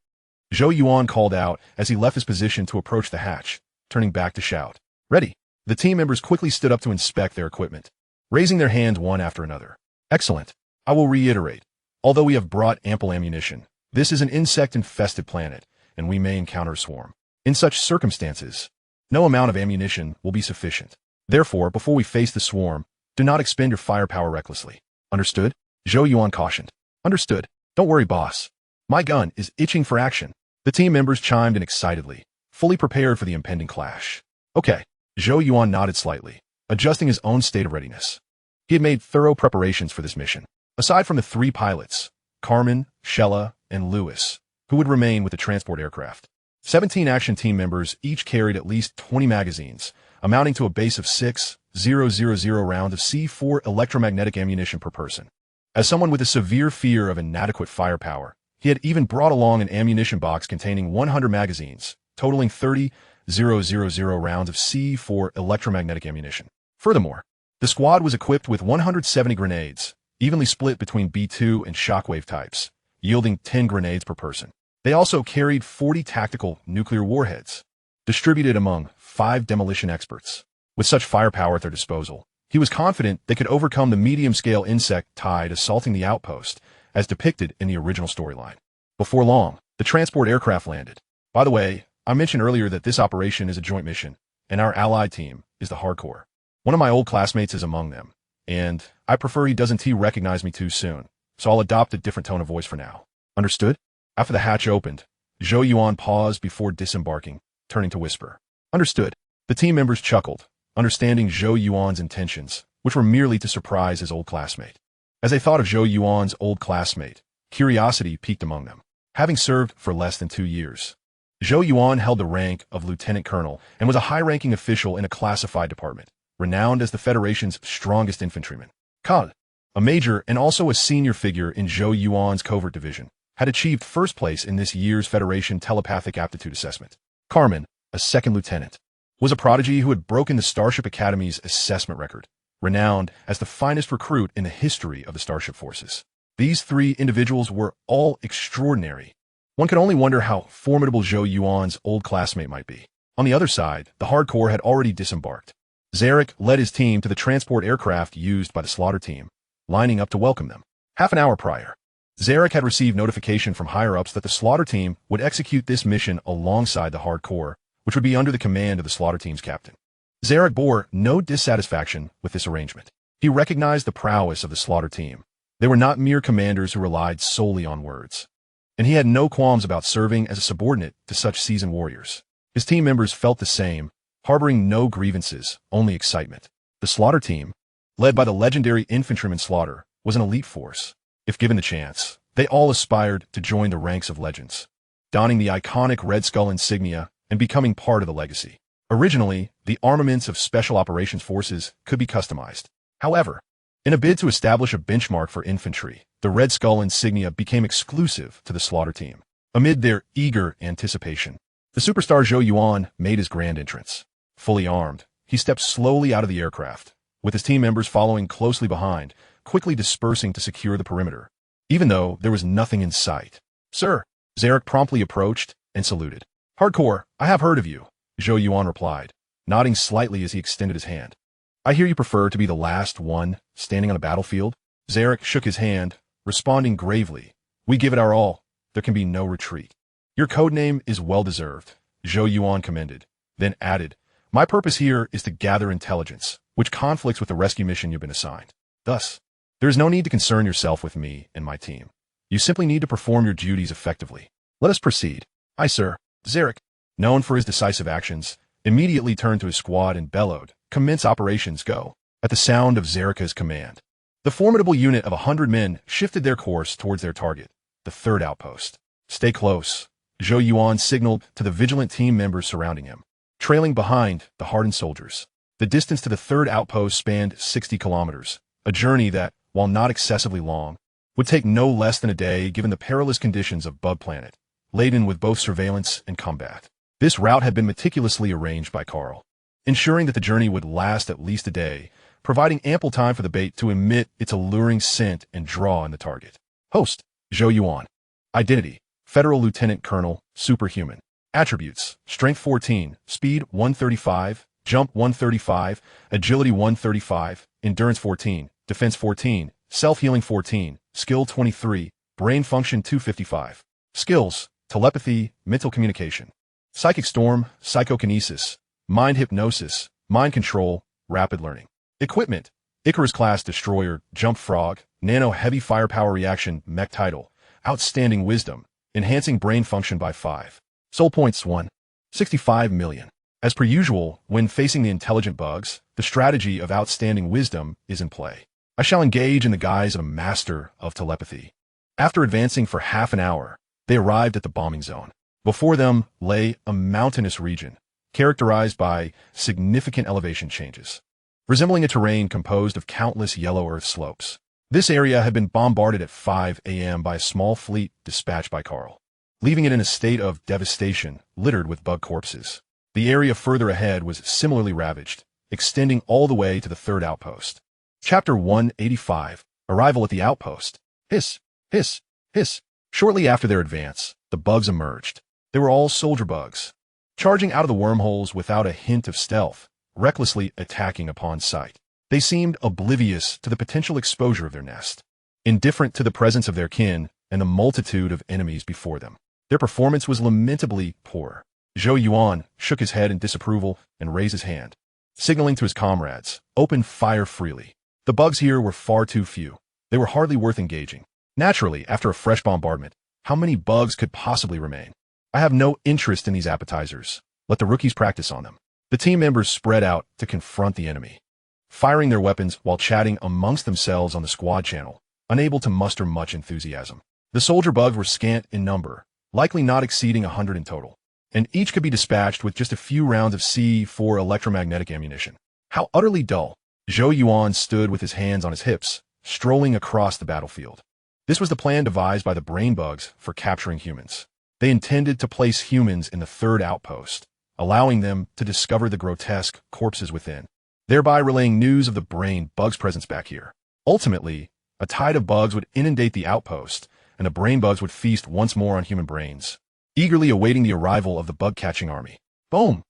Zhou Yuan called out as he left his position to approach the hatch, turning back to shout. Ready. The team members quickly stood up to inspect their equipment, raising their hands one after another. Excellent. I will reiterate, although we have brought ample ammunition, this is an insect-infested planet, and we may encounter a swarm. In such circumstances, no amount of ammunition will be sufficient. Therefore, before we face the swarm, do not expend your firepower recklessly. Understood? Zhou Yuan cautioned. Understood. Don't worry, boss. My gun is itching for action. The team members chimed in excitedly, fully prepared for the impending clash. Okay. Zhou Yuan nodded slightly, adjusting his own state of readiness. He had made thorough preparations for this mission. Aside from the 3 pilots, Carmen, Shella, and Lewis, who would remain with the transport aircraft, 17 action team members each carried at least 20 magazines, amounting to a base of 6,000 rounds of C4 electromagnetic ammunition per person. As someone with a severe fear of inadequate firepower, he had even brought along an ammunition box containing 100 magazines, totaling 30,000 rounds of C4 electromagnetic ammunition. Furthermore, the squad was equipped with 170 grenades, evenly split between B2 and shockwave types, yielding 10 grenades per person. They also carried 40 tactical nuclear warheads, distributed among 5 demolition experts. With such firepower at their disposal, he was confident they could overcome the medium-scale insect tide assaulting the outpost, as depicted in the original storyline. Before long, the transport aircraft landed. By the way, I mentioned earlier that this operation is a joint mission, and our allied team is the Hardcore. One of my old classmates is among them, and I prefer he doesn't recognize me too soon, so I'll adopt a different tone of voice for now. Understood? After the hatch opened, Zhou Yuan paused before disembarking, turning to whisper. Understood. The team members chuckled, understanding Zhou Yuan's intentions, which were merely to surprise his old classmate. As they thought of Zhou Yuan's old classmate, curiosity piqued among them. Having served for less than 2 years, Zhou Yuan held the rank of lieutenant colonel and was a high-ranking official in a classified department. renowned as the Federation's strongest infantryman. Hala, a major and also a senior figure in Zhou Yuan's covert division, had achieved first place in this year's Federation Telepathic Aptitude Assessment. Carmen, a second lieutenant, was a prodigy who had broken the Starship Academy's assessment record, renowned as the finest recruit in the history of the Starship Forces. These three individuals were all extraordinary. One could only wonder how formidable Zhou Yuan's old classmate might be. On the other side, the hardcore had already disembarked. Zarek led his team to the transport aircraft used by the slaughter team, lining up to welcome them. Half an hour prior, Zarek had received notification from higher-ups that the slaughter team would execute this mission alongside the hardcore, which would be under the command of the slaughter team's captain. Zarek bore no dissatisfaction with this arrangement. He recognized the prowess of the slaughter team. They were not mere commanders who relied solely on words. And he had no qualms about serving as a subordinate to such seasoned warriors. His team members felt the same, harboring no grievances, only excitement. The slaughter team, led by the legendary infantryman Slaughter, was an elite force. If given the chance, they all aspired to join the ranks of legends, donning the iconic Red Skull insignia and becoming part of the legacy. Originally, the armaments of Special Operations Forces could be customized. However, in a bid to establish a benchmark for infantry, the Red Skull insignia became exclusive to the slaughter team. Amid their eager anticipation, the superstar Zhou Yuan made his grand entrance. Fully armed, he stepped slowly out of the aircraft, with his team members following closely behind, quickly dispersing to secure the perimeter, even though there was nothing in sight. "Sir," Zarek promptly approached and saluted. "Hardcore, I have heard of you," Zhou Yuan replied, nodding slightly as he extended his hand. "I hear you prefer to be the last one standing on a battlefield?" Zarek shook his hand, responding gravely, "We give it our all. There can be no retreat." "Your codename is well-deserved," Zhou Yuan commended, then added, "My purpose here is to gather intelligence, which conflicts with the rescue mission you've been assigned. Thus, there is no need to concern yourself with me and my team. You simply need to perform your duties effectively. Let us proceed." "Aye, sir." Zarek, known for his decisive actions, immediately turned to his squad and bellowed, "Commence operations, go." At the sound of Zareka's command, the formidable unit of 100 men shifted their course towards their target, the third outpost. "Stay close," Zhou Yuan signaled to the vigilant team members surrounding him, trailing behind the hardened soldiers. The distance to the third outpost spanned 60 kilometers, a journey that, while not excessively long, would take no less than a day given the perilous conditions of Bug Planet, laden with both surveillance and combat. This route had been meticulously arranged by Carl, ensuring that the journey would last at least a day, providing ample time for the bait to emit its alluring scent and draw on the target. Host, Zhou Yuan. Identity, Federal Lieutenant Colonel, Superhuman. Attributes, Strength 14, Speed 135, Jump 135, Agility 135, Endurance 14, Defense 14, Self-Healing 14, Skill 23, Brain Function 255. Skills, Telepathy, Mental Communication. Psychic Storm, Psychokinesis, Mind Hypnosis, Mind Control, Rapid Learning. Equipment, Icarus-class Destroyer, Jump Frog, Nano Heavy Firepower Reaction, Mech Title, Outstanding Wisdom, Enhancing Brain Function by 5. Soul Points 1. 65 million. As per usual, when facing the intelligent bugs, the strategy of Outstanding Wisdom is in play. I shall engage in the guise of a master of telepathy. After advancing for half an hour, they arrived at the bombing zone. Before them lay a mountainous region, characterized by significant elevation changes, resembling a terrain composed of countless yellow earth slopes. This area had been bombarded at 5 a.m. by a small fleet dispatched by Carl, leaving it in a state of devastation, littered with bug corpses. The area further ahead was similarly ravaged, extending all the way to the third outpost. Chapter 185, Arrival at the Outpost. Hiss, hiss, hiss. Shortly after their advance, the bugs emerged. They were all soldier bugs, charging out of the wormholes without a hint of stealth, recklessly attacking upon sight. They seemed oblivious to the potential exposure of their nest, indifferent to the presence of their kin and the multitude of enemies before them. Their performance was lamentably poor. Zhou Yuan shook his head in disapproval and raised his hand, signaling to his comrades, "Open fire freely." The bugs here were far too few. They were hardly worth engaging. Naturally, after a fresh bombardment, how many bugs could possibly remain? I have no interest in these appetizers. Let the rookies practice on them. The team members spread out to confront the enemy, firing their weapons while chatting amongst themselves on the squad channel, unable to muster much enthusiasm. The soldier bugs were scant in number, likely not exceeding 100 in total, and each could be dispatched with just a few rounds of C4 electromagnetic ammunition. How utterly dull. Zhou Yuan stood with his hands on his hips, strolling across the battlefield. This was the plan devised by the brain bugs for capturing humans. They intended to place humans in the third outpost, allowing them to discover the grotesque corpses within, thereby relaying news of the brain bugs' presence back here. Ultimately, a tide of bugs would inundate the outpost, and the brain bugs would feast once more on human brains, eagerly awaiting the arrival of the bug-catching army. Boom!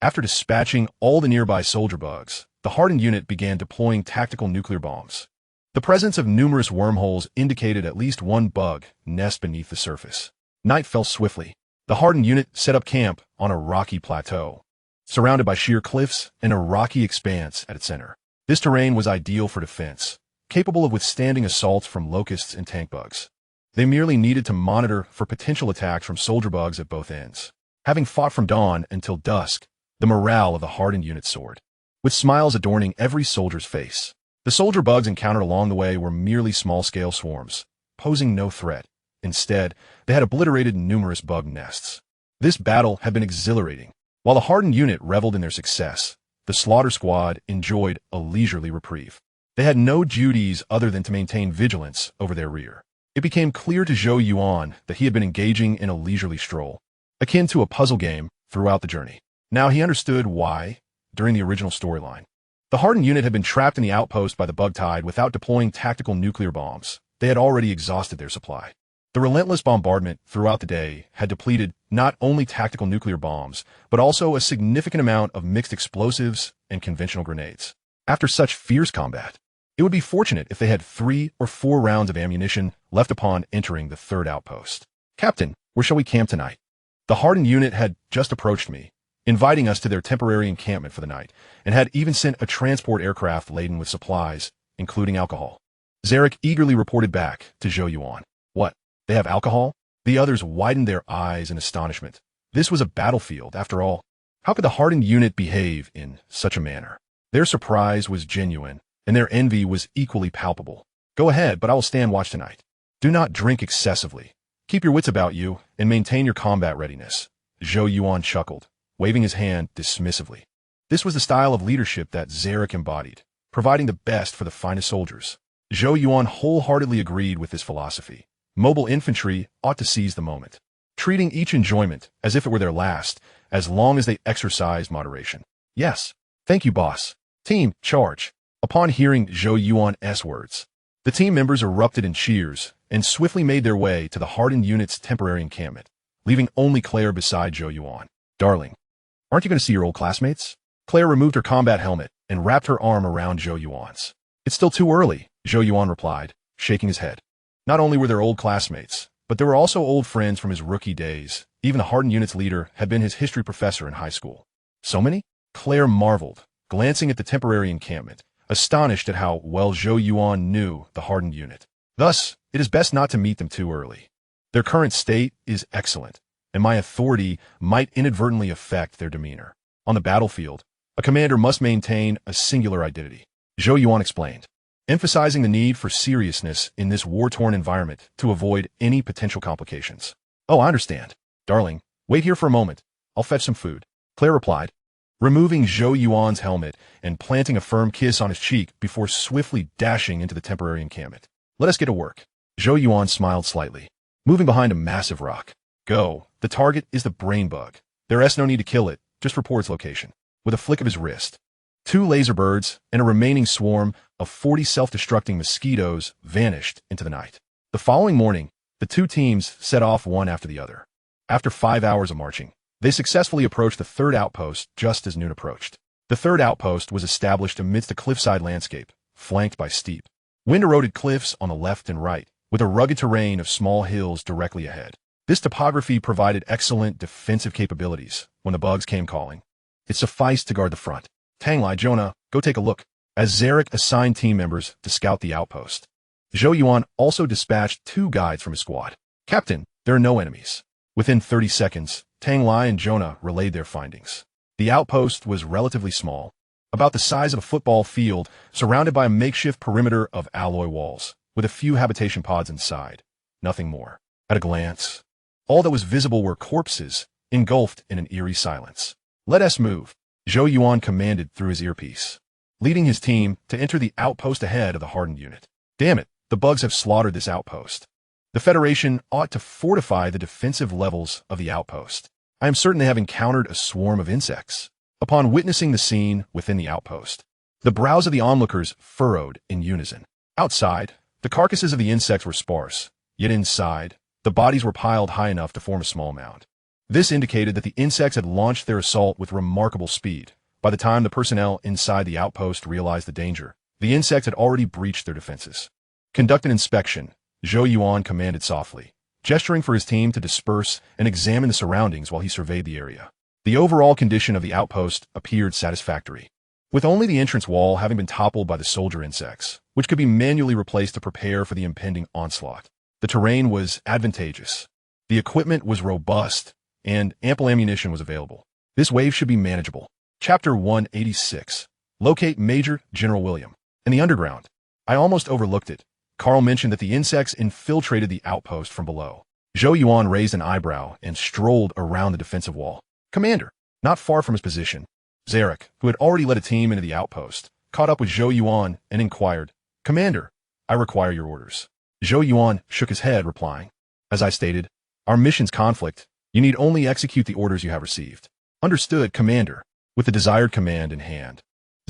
After dispatching all the nearby soldier bugs, the hardened unit began deploying tactical nuclear bombs. The presence of numerous wormholes indicated at least one bug nest beneath the surface. Night fell swiftly. The hardened unit set up camp on a rocky plateau, surrounded by sheer cliffs and a rocky expanse at its center. This terrain was ideal for defense, capable of withstanding assaults from locusts and tank bugs. They merely needed to monitor for potential attacks from soldier bugs at both ends. Having fought from dawn until dusk, the morale of the hardened unit soared, with smiles adorning every soldier's face. The soldier bugs encountered along the way were merely small-scale swarms, posing no threat. Instead, they had obliterated numerous bug nests. This battle had been exhilarating. While the hardened unit reveled in their success, the slaughter squad enjoyed a leisurely reprieve. They had no duties other than to maintain vigilance over their rear. It became clear to Zhou Yuan that he had been engaging in a leisurely stroll, akin to a puzzle game, throughout the journey. Now he understood why, during the original storyline, the hardened unit had been trapped in the outpost by the bug tide without deploying tactical nuclear bombs. They had already exhausted their supply. The relentless bombardment throughout the day had depleted not only tactical nuclear bombs, but also a significant amount of mixed explosives and conventional grenades. After such fierce combat, it would be fortunate if they had 3 or 4 rounds of ammunition left upon entering the third outpost. "Captain, where shall we camp tonight?" The hardened unit had just approached me, inviting us to their temporary encampment for the night, and had even sent a transport aircraft laden with supplies, including alcohol. Zarek eagerly reported back to Zhou Yuan. "What? They have alcohol?" The others widened their eyes in astonishment. This was a battlefield, after all. How could the hardened unit behave in such a manner? Their surprise was genuine, and their envy was equally palpable. "Go ahead, but I will stand watch tonight. Do not drink excessively. Keep your wits about you, and maintain your combat readiness." Zhou Yuan chuckled, waving his hand dismissively. This was the style of leadership that Zarek embodied, providing the best for the finest soldiers. Zhou Yuan wholeheartedly agreed with this philosophy. Mobile infantry ought to seize the moment, treating each enjoyment as if it were their last, as long as they exercised moderation. "Yes. Thank you, boss. Team, charge." Upon hearing Zhou Yuan's words, the team members erupted in cheers and swiftly made their way to the hardened unit's temporary encampment, leaving only Claire beside Zhou Yuan. "Darling, aren't you going to see your old classmates?" Claire removed her combat helmet and wrapped her arm around Zhou Yuan's. "It's still too early," Zhou Yuan replied, shaking his head. Not only were there old classmates, but there were also old friends from his rookie days. Even the hardened unit's leader had been his history professor in high school. "So many?" Claire marveled, glancing at the temporary encampment, astonished at how well Zhou Yuan knew the hardened unit. "Thus, it is best not to meet them too early. Their current state is excellent, and my authority might inadvertently affect their demeanor. On the battlefield, a commander must maintain a singular identity," Zhou Yuan explained, emphasizing the need for seriousness in this war-torn environment to avoid any potential complications. "Oh, I understand. Darling, wait here for a moment. I'll fetch some food," Claire replied, removing Zhou Yuan's helmet and planting a firm kiss on his cheek before swiftly dashing into the temporary encampment. "Let us get to work." Zhou Yuan smiled slightly, moving behind a massive rock. "Go. The target is the brain bug. There is no need to kill it, just report its location." With a flick of his wrist, 2 laser birds and a remaining swarm of 40 self-destructing mosquitoes vanished into the night. The following morning, the 2 teams set off one after the other. After 5 hours of marching, they successfully approached the third outpost just as noon approached. The third outpost was established amidst a cliffside landscape, flanked by steep, wind-eroded cliffs on the left and right, with a rugged terrain of small hills directly ahead. This topography provided excellent defensive capabilities when the bugs came calling. It sufficed to guard the front. "Tanglai, Jonah, go take a look," as Zarek assigned team members to scout the outpost. Zhou Yuan also dispatched 2 guides from his squad. "Captain, there are no enemies." Within 30 seconds, Tanglai and Jonah relayed their findings. The outpost was relatively small, about the size of a football field, surrounded by a makeshift perimeter of alloy walls, with a few habitation pods inside. Nothing more. At a glance, all that was visible were corpses, engulfed in an eerie silence. "Let us move." Zhou Yuan commanded through his earpiece, leading his team to enter the outpost ahead of the hardened unit. Damn it, the bugs have slaughtered this outpost. The Federation ought to fortify the defensive levels of the outpost. I am certain they have encountered a swarm of insects. Upon witnessing the scene within the outpost, the brows of the onlookers furrowed in unison. Outside, the carcasses of the insects were sparse, yet inside, the bodies were piled high enough to form a small mound. This indicated that the insects had launched their assault with remarkable speed. By the time the personnel inside the outpost realized the danger, the insects had already breached their defenses. Conduct an inspection, Zhou Yuan commanded softly, gesturing for his team to disperse and examine the surroundings while he surveyed the area. The overall condition of the outpost appeared satisfactory, with only the entrance wall having been toppled by the soldier insects, which could be manually replaced to prepare for the impending onslaught. The terrain was advantageous. The equipment was robust, and ample ammunition was available. This wave should be manageable. Chapter 186. Locate Major General William. In the underground, I almost overlooked it. Carl mentioned that the insects infiltrated the outpost from below. Zhou Yuan raised an eyebrow and strolled around the defensive wall. Commander, not far from his position, Zarek, who had already led a team into the outpost, caught up with Zhou Yuan and inquired, Commander, I require your orders. Zhou Yuan shook his head, replying, As I stated, our mission's conflict. You need only execute the orders you have received. Understood, Commander. With the desired command in hand,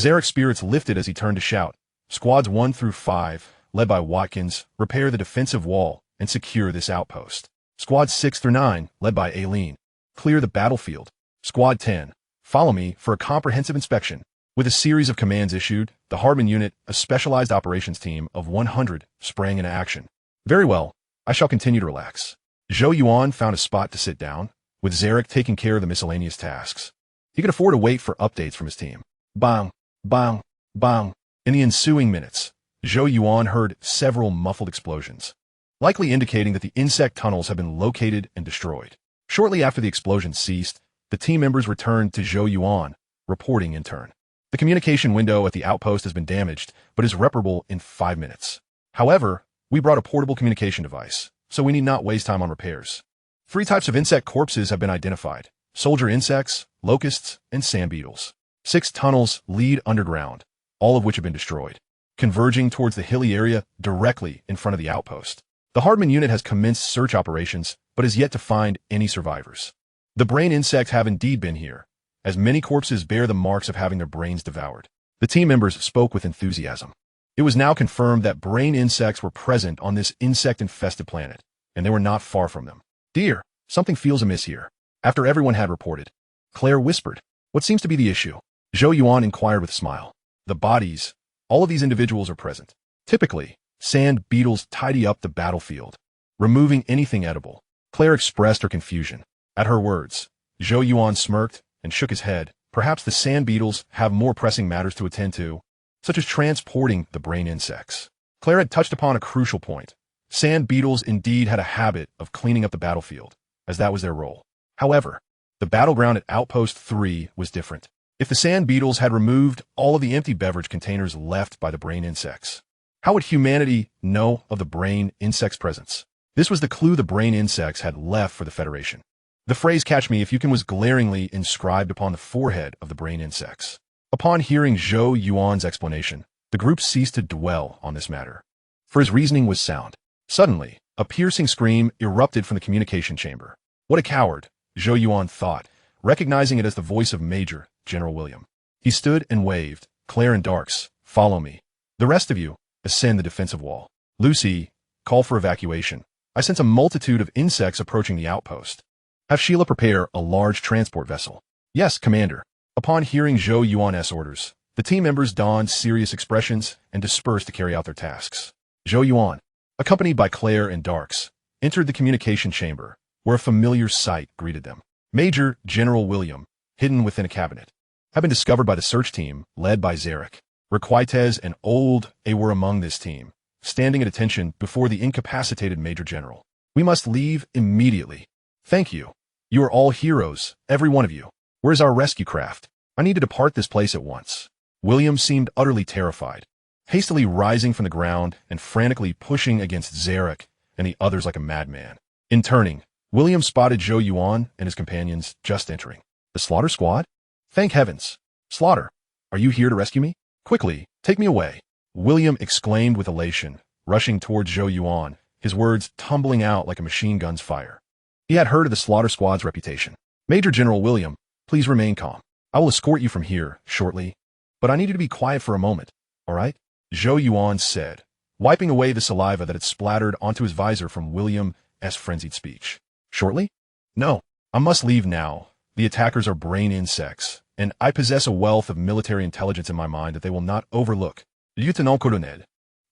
Zarek's spirits lifted as he turned to shout, Squads 1 through 5, led by Watkins, repair the defensive wall and secure this outpost. Squads 6 through 9, led by Aileen, clear the battlefield. Squad 10, follow me for a comprehensive inspection. With a series of commands issued, the Hardman unit, a specialized operations team of 100, sprang into action. Very well, I shall continue to relax. Zhou Yuan found a spot to sit down, with Zarek taking care of the miscellaneous tasks. He could afford to wait for updates from his team. Bang, bang, bang. In the ensuing minutes, Zhou Yuan heard several muffled explosions, likely indicating that the insect tunnels had been located and destroyed. Shortly after the explosion ceased, the team members returned to Zhou Yuan, reporting in turn. The communication window at the outpost has been damaged, but is reparable in 5 minutes. However, we brought a portable communication device, so we need not waste time on repairs. 3 types of insect corpses have been identified: soldier insects, locusts, and sand beetles. 6 tunnels lead underground, all of which have been destroyed, converging towards the hilly area directly in front of the outpost. The Hardman unit has commenced search operations, but is yet to find any survivors. The brain insects have indeed been here, as many corpses bear the marks of having their brains devoured. The team members spoke with enthusiasm. It was now confirmed that brain insects were present on this insect-infested planet, and they were not far from them. Dear, something feels amiss here. After everyone had reported, Claire whispered, What seems to be the issue? Zhou Yuan inquired with a smile. The bodies, all of these individuals are present. Typically, sand beetles tidy up the battlefield, removing anything edible. Claire expressed her confusion. At her words, Zhou Yuan smirked and shook his head. Perhaps the sand beetles have more pressing matters to attend to, such as transporting the brain insects. Claire had touched upon a crucial point. Sand beetles indeed had a habit of cleaning up the battlefield, as that was their role. However, the battleground at Outpost 3 was different. If the sand beetles had removed all of the empty beverage containers left by the brain insects, how would humanity know of the brain insects' presence? This was the clue the brain insects had left for the Federation. The phrase "catch me if you can" was glaringly inscribed upon the forehead of the brain insects. Upon hearing Zhou Yuan's explanation, the group ceased to dwell on this matter, for his reasoning was sound. Suddenly, a piercing scream erupted from the communication chamber. What a coward, Zhou Yuan thought, recognizing it as the voice of Major General William. He stood and waved. Claire and Darks, follow me. The rest of you, ascend the defensive wall. Lucy, call for evacuation. I sense a multitude of insects approaching the outpost. Have Sheila prepare a large transport vessel. Yes, Commander. Upon hearing Zhou Yuan's orders, the team members donned serious expressions and dispersed to carry out their tasks. Zhou Yuan, accompanied by Claire and Darks, entered the communication chamber, where a familiar sight greeted them. Major General William, hidden within a cabinet, had been discovered by the search team led by Zarek. Requites and Old A were among this team, standing at attention before the incapacitated Major General. We must leave immediately. Thank you. You are all heroes, every one of you. Where is our rescue craft? I need to depart this place at once. William seemed utterly terrified, hastily rising from the ground and frantically pushing against Zarek and the others like a madman. In turning, William spotted Zhou Yuan and his companions just entering. The slaughter squad? Thank heavens. Slaughter, are you here to rescue me? Quickly, take me away. William exclaimed with elation, rushing towards Zhou Yuan, his words tumbling out like a machine gun's fire. He had heard of the Slaughter Squad's reputation. Major General William, please remain calm. I will escort you from here shortly, but I need you to be quiet for a moment, all right? Zhou Yuan said, wiping away the saliva that had splattered onto his visor from William's frenzied speech. Shortly? No, I must leave now. The attackers are brain insects, and I possess a wealth of military intelligence in my mind that they will not overlook. Lieutenant Colonel,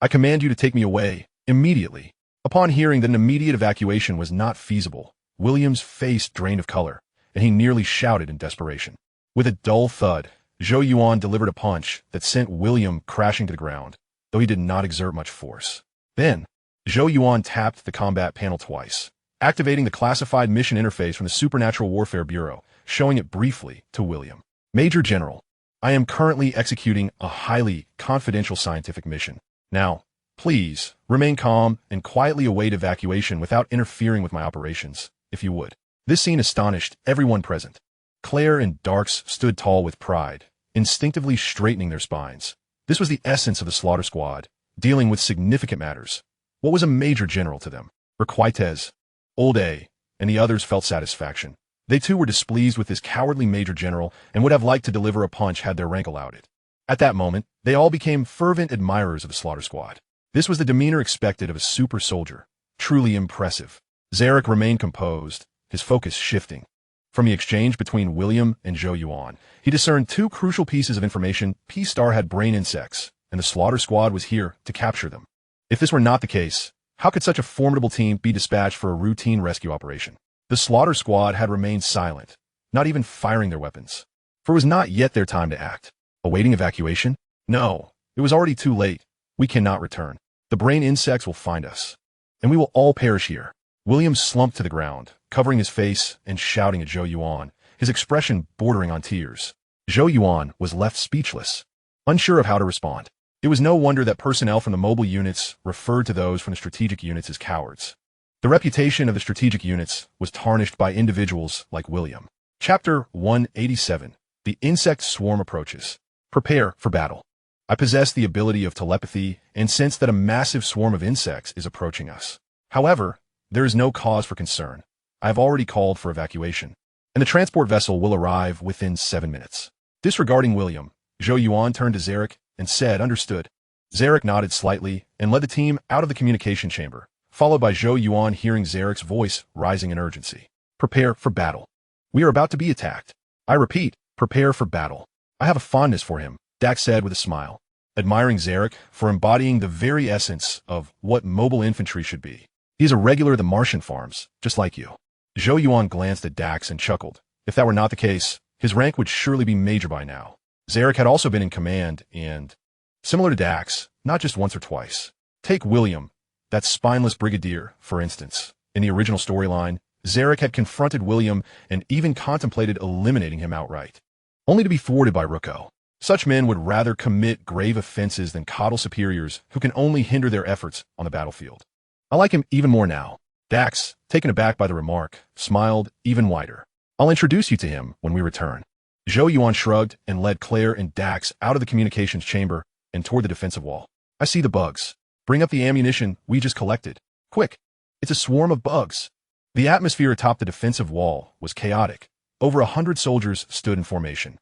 I command you to take me away, immediately. Upon hearing that an immediate evacuation was not feasible, William's face drained of color, and he nearly shouted in desperation. With a dull thud, Zhou Yuan delivered a punch that sent William crashing to the ground, though he did not exert much force. Then, Zhou Yuan tapped the combat panel twice, activating the classified mission interface from the Supernatural Warfare Bureau, showing it briefly to William. Major General, I am currently executing a highly confidential scientific mission. Now, please, remain calm and quietly await evacuation without interfering with my operations, if you would. This scene astonished everyone present. Claire and Darks stood tall with pride, instinctively straightening their spines. This was the essence of the Slaughter Squad, dealing with significant matters. What was a Major General to them? Requites, Old A, and the others felt satisfaction. They too were displeased with this cowardly Major General and would have liked to deliver a punch had their rank allowed it. At that moment, they all became fervent admirers of the Slaughter Squad. This was the demeanor expected of a super soldier. Truly impressive. Zarek remained composed, his focus shifting. From the exchange between William and Zhou Yuan, he discerned two crucial pieces of information. P-Star had brain insects, and the Slaughter Squad was here to capture them. If this were not the case, how could such a formidable team be dispatched for a routine rescue operation? The Slaughter Squad had remained silent, not even firing their weapons. For it was not yet their time to act. Awaiting evacuation? No, it was already too late. We cannot return. The brain insects will find us, and we will all perish here. William slumped to the ground, covering his face and shouting at Zhou Yuan, his expression bordering on tears. Zhou Yuan was left speechless, unsure of how to respond. It was no wonder that personnel from the mobile units referred to those from the strategic units as cowards. The reputation of the strategic units was tarnished by individuals like William. Chapter 187. The Insect Swarm Approaches. Prepare for battle. I possess the ability of telepathy and sense that a massive swarm of insects is approaching us. However, there is no cause for concern. I have already called for evacuation, and the transport vessel will arrive within 7 minutes. Disregarding William, Zhou Yuan turned to Zarek and said, "Understood." Zarek nodded slightly and led the team out of the communication chamber, followed by Zhou Yuan hearing Zarek's voice rising in urgency. Prepare for battle. We are about to be attacked. I repeat, prepare for battle. I have a fondness for him, Dax said with a smile, admiring Zarek for embodying the very essence of what mobile infantry should be. He is a regular of the Martian farms, just like you. Zhou Yuan glanced at Dax and chuckled. If that were not the case, his rank would surely be major by now. Zarek had also been in command and, similar to Dax, not just once or twice. Take William, that spineless brigadier, for instance. In the original storyline, Zarek had confronted William and even contemplated eliminating him outright, only to be thwarted by Ruko. Such men would rather commit grave offenses than coddle superiors who can only hinder their efforts on the battlefield. I like him even more now. Dax, taken aback by the remark, smiled even wider. I'll introduce you to him when we return. Zhou Yuan shrugged and led Claire and Dax out of the communications chamber and toward the defensive wall. I see the bugs. Bring up the ammunition we just collected. Quick. It's a swarm of bugs. The atmosphere atop the defensive wall was chaotic. Over 100 soldiers stood in formation,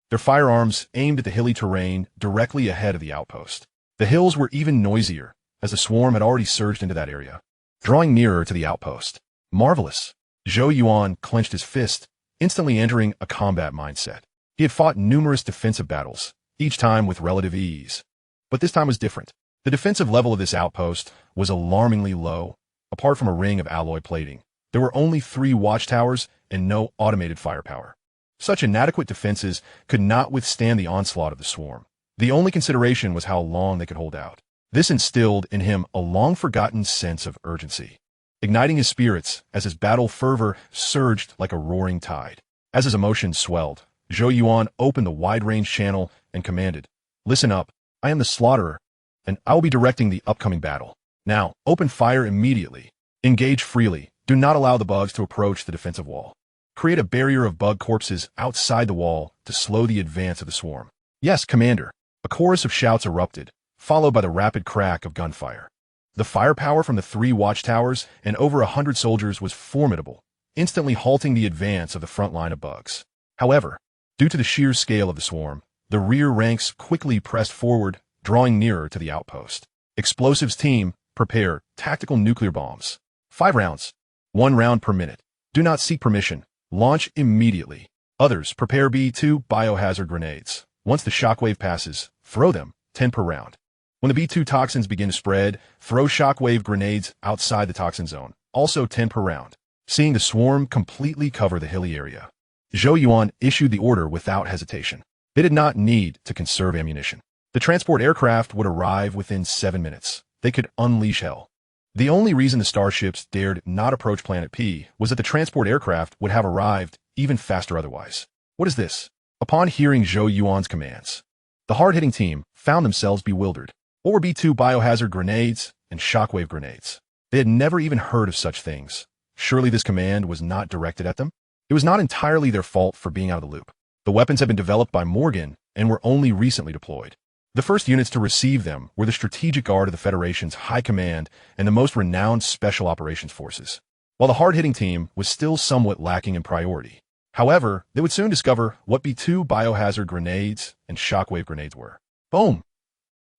their firearms aimed at the hilly terrain directly ahead of the outpost. The hills were even noisier, as the swarm had already surged into that area, drawing nearer to the outpost. Marvelous. Zhou Yuan clenched his fist, instantly entering a combat mindset. He had fought numerous defensive battles, each time with relative ease. But this time was different. The defensive level of this outpost was alarmingly low. Apart from a ring of alloy plating, there were only 3 watchtowers and no automated firepower. Such inadequate defenses could not withstand the onslaught of the swarm. The only consideration was how long they could hold out. This instilled in him a long-forgotten sense of urgency, igniting his spirits as his battle fervor surged like a roaring tide. As his emotions swelled, Zhou Yuan opened the wide-range channel and commanded, "Listen up, I am the Slaughterer, and I will be directing the upcoming battle. Now, open fire immediately. Engage freely. Do not allow the bugs to approach the defensive wall." Create a barrier of bug corpses outside the wall to slow the advance of the swarm. Yes, Commander. A chorus of shouts erupted, followed by the rapid crack of gunfire. The firepower from the 3 watchtowers and over 100 soldiers was formidable, instantly halting the advance of the front line of bugs. However, due to the sheer scale of the swarm, the rear ranks quickly pressed forward, drawing nearer to the outpost. Explosives team, prepare tactical nuclear bombs. 5 rounds. 1 round per minute. Do not seek permission. Launch immediately. Others, prepare B2 biohazard grenades. Once the shockwave passes, throw them, 10 per round. When the B2 toxins begin to spread, throw shockwave grenades outside the toxin zone, also 10 per round. Seeing the swarm completely cover the hilly area, Zhou Yuan issued the order without hesitation. They did not need to conserve ammunition. The transport aircraft would arrive within 7 minutes. They could unleash hell. The only reason the starships dared not approach Planet P was that the transport aircraft would have arrived even faster otherwise. What is this? Upon hearing Zhou Yuan's commands, the hard-hitting team found themselves bewildered. What were B2 biohazard grenades and shockwave grenades? They had never even heard of such things. Surely this command was not directed at them? It was not entirely their fault for being out of the loop. The weapons had been developed by Morgan and were only recently deployed. The first units to receive them were the Strategic Guard of the Federation's High Command and the most renowned Special Operations Forces, while the hard-hitting team was still somewhat lacking in priority. However, they would soon discover what B2 biohazard grenades and shockwave grenades were. Boom!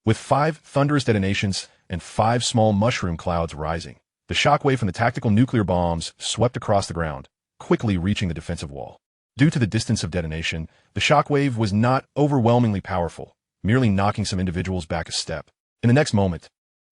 With 5 thunderous detonations and 5 small mushroom clouds rising, the shockwave from the tactical nuclear bombs swept across the ground, quickly reaching the defensive wall. Due to the distance of detonation, the shockwave was not overwhelmingly powerful, merely knocking some individuals back a step. In the next moment,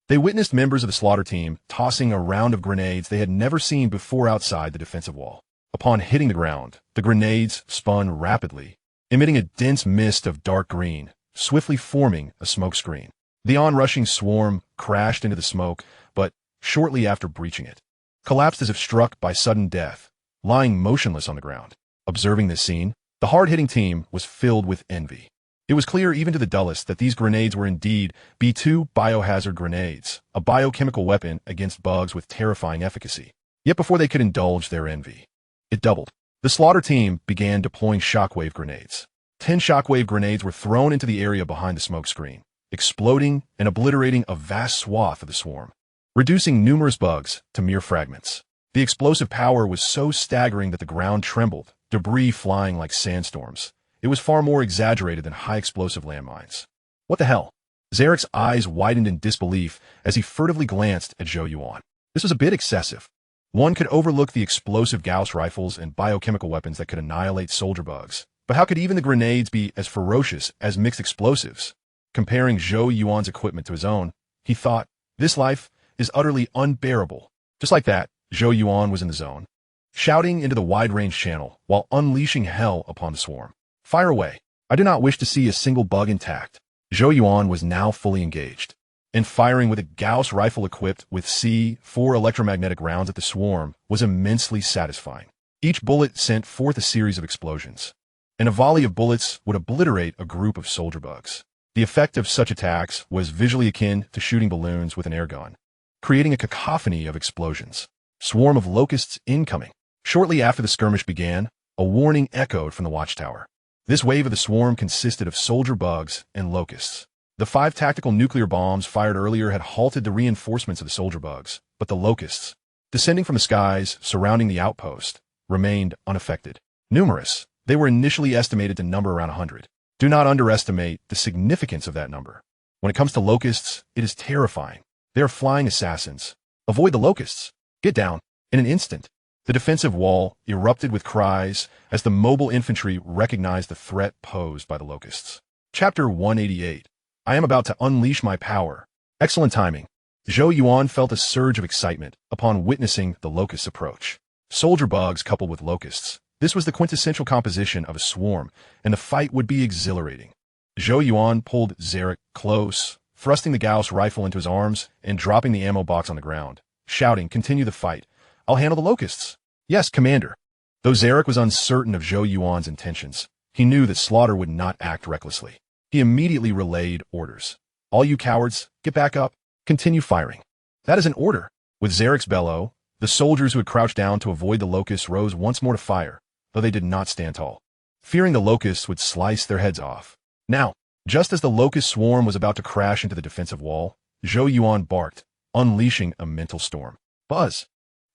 they witnessed members of the slaughter team tossing a round of grenades they had never seen before outside the defensive wall. Upon hitting the ground, the grenades spun rapidly, emitting a dense mist of dark green, swiftly forming a smoke screen. The onrushing swarm crashed into the smoke, but shortly after breaching it, collapsed as if struck by sudden death, lying motionless on the ground. Observing this scene, the hard-hitting team was filled with envy. It was clear even to the dullest that these grenades were indeed B2 biohazard grenades, a biochemical weapon against bugs with terrifying efficacy. Yet before they could indulge their envy, it doubled. The slaughter team began deploying shockwave grenades. 10 shockwave grenades were thrown into the area behind the smoke screen, exploding and obliterating a vast swath of the swarm, reducing numerous bugs to mere fragments. The explosive power was so staggering that the ground trembled, debris flying like sandstorms. It was far more exaggerated than high-explosive landmines. What the hell? Zarek's eyes widened in disbelief as he furtively glanced at Zhou Yuan. This was a bit excessive. One could overlook the explosive Gauss rifles and biochemical weapons that could annihilate soldier bugs. But how could even the grenades be as ferocious as mixed explosives? Comparing Zhou Yuan's equipment to his own, he thought, this life is utterly unbearable. Just like that, Zhou Yuan was in the zone, shouting into the wide-range channel while unleashing hell upon the swarm. Fire away. I do not wish to see a single bug intact. Zhou Yuan was now fully engaged, and firing with a Gauss rifle equipped with C4 electromagnetic rounds at the swarm was immensely satisfying. Each bullet sent forth a series of explosions, and a volley of bullets would obliterate a group of soldier bugs. The effect of such attacks was visually akin to shooting balloons with an air gun, creating a cacophony of explosions. Swarm of locusts incoming. Shortly after the skirmish began, a warning echoed from the watchtower. This wave of the swarm consisted of soldier bugs and locusts. The 5 tactical nuclear bombs fired earlier had halted the reinforcements of the soldier bugs, but the locusts, descending from the skies surrounding the outpost, remained unaffected. Numerous, they were initially estimated to number around 100. Do not underestimate the significance of that number. When it comes to locusts, it is terrifying. They are flying assassins. Avoid the locusts. Get down. In an instant, the defensive wall erupted with cries as the mobile infantry recognized the threat posed by the locusts. Chapter 188. I am about to unleash my power. Excellent timing. Zhou Yuan felt a surge of excitement upon witnessing the locusts' approach. Soldier bugs coupled with locusts. This was the quintessential composition of a swarm, and the fight would be exhilarating. Zhou Yuan pulled Zarek close, thrusting the Gauss rifle into his arms and dropping the ammo box on the ground, shouting, "Continue the fight. I'll handle the locusts." "Yes, Commander." Though Zarek was uncertain of Zhou Yuan's intentions, he knew that Slaughter would not act recklessly. He immediately relayed orders. "All you cowards, get back up. Continue firing." "That is an order." With Zarek's bellow, the soldiers who had crouched down to avoid the locusts rose once more to fire, though they did not stand tall, fearing the locusts would slice their heads off. Now, just as the locust swarm was about to crash into the defensive wall, Zhou Yuan barked, unleashing a mental storm. Buzz!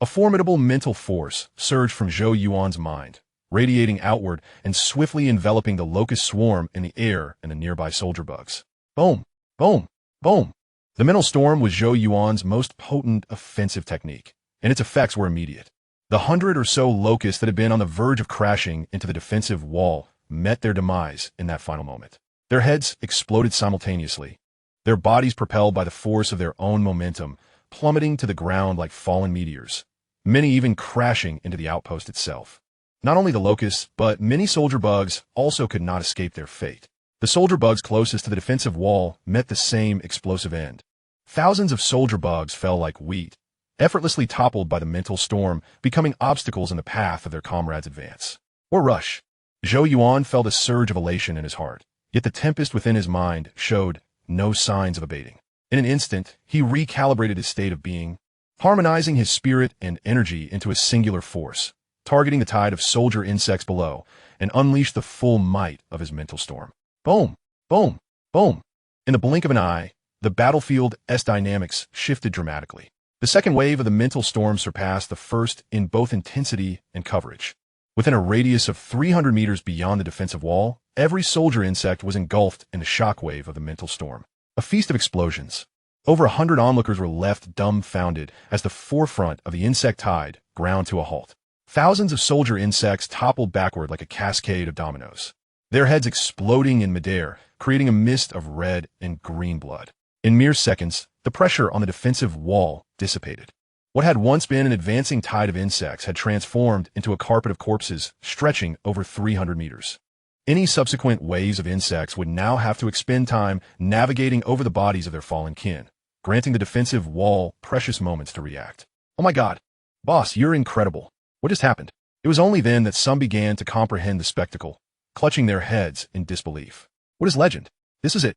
A formidable mental force surged from Zhou Yuan's mind, radiating outward and swiftly enveloping the locust swarm in the air and the nearby soldier bugs. Boom! Boom! Boom! The mental storm was Zhou Yuan's most potent offensive technique, and its effects were immediate. The 100 or so locusts that had been on the verge of crashing into the defensive wall met their demise in that final moment. Their heads exploded simultaneously, their bodies propelled by the force of their own momentum, plummeting to the ground like fallen meteors, many even crashing into the outpost itself. Not only the locusts, but many soldier bugs also could not escape their fate. The soldier bugs closest to the defensive wall met the same explosive end. Thousands of soldier bugs fell like wheat, effortlessly toppled by the mental storm, becoming obstacles in the path of their comrades' advance. Or rush. Zhou Yuan felt a surge of elation in his heart, yet the tempest within his mind showed no signs of abating. In an instant, he recalibrated his state of being, harmonizing his spirit and energy into a singular force, targeting the tide of soldier insects below, and unleashed the full might of his mental storm. Boom! Boom! Boom! In the blink of an eye, the battlefield's dynamics shifted dramatically. The second wave of the mental storm surpassed the first in both intensity and coverage. Within a radius of 300 meters beyond the defensive wall, every soldier insect was engulfed in the shockwave of the mental storm. A feast of explosions. Over 100 onlookers were left dumbfounded as the forefront of the insect tide ground to a halt. Thousands of soldier insects toppled backward like a cascade of dominoes, their heads exploding in midair, creating a mist of red and green blood. In mere seconds, the pressure on the defensive wall dissipated. What had once been an advancing tide of insects had transformed into a carpet of corpses stretching over 300 meters. Any subsequent waves of insects would now have to expend time navigating over the bodies of their fallen kin, granting the defensive wall precious moments to react. Oh my God! Boss, you're incredible. What just happened? It was only then that some began to comprehend the spectacle, clutching their heads in disbelief. What is legend? This is it.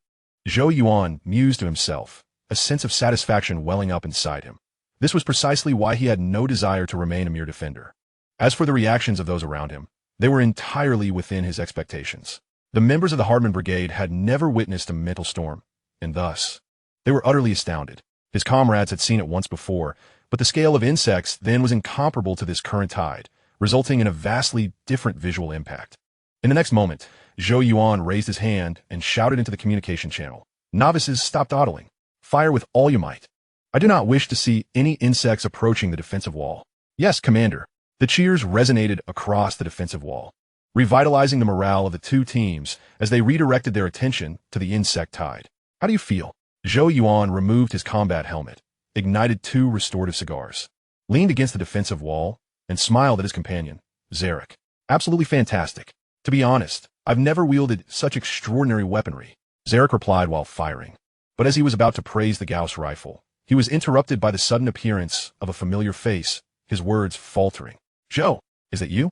Zhou Yuan mused to himself, a sense of satisfaction welling up inside him. This was precisely why he had no desire to remain a mere defender. As for the reactions of those around him, they were entirely within his expectations. The members of the Hardman Brigade had never witnessed a mental storm, and thus, they were utterly astounded. His comrades had seen it once before, but the scale of insects then was incomparable to this current tide, resulting in a vastly different visual impact. In the next moment, Zhou Yuan raised his hand and shouted into the communication channel. Novices, stop dawdling. Fire with all you might. I do not wish to see any insects approaching the defensive wall. Yes, Commander. The cheers resonated across the defensive wall, revitalizing the morale of the two teams as they redirected their attention to the insect tide. How do you feel? Zhou Yuan removed his combat helmet, ignited 2 restorative cigars, leaned against the defensive wall, and smiled at his companion, Zarek. Absolutely fantastic. To be honest, I've never wielded such extraordinary weaponry, Zarek replied while firing. But as he was about to praise the Gauss rifle, he was interrupted by the sudden appearance of a familiar face, his words faltering. Zhou, is that you?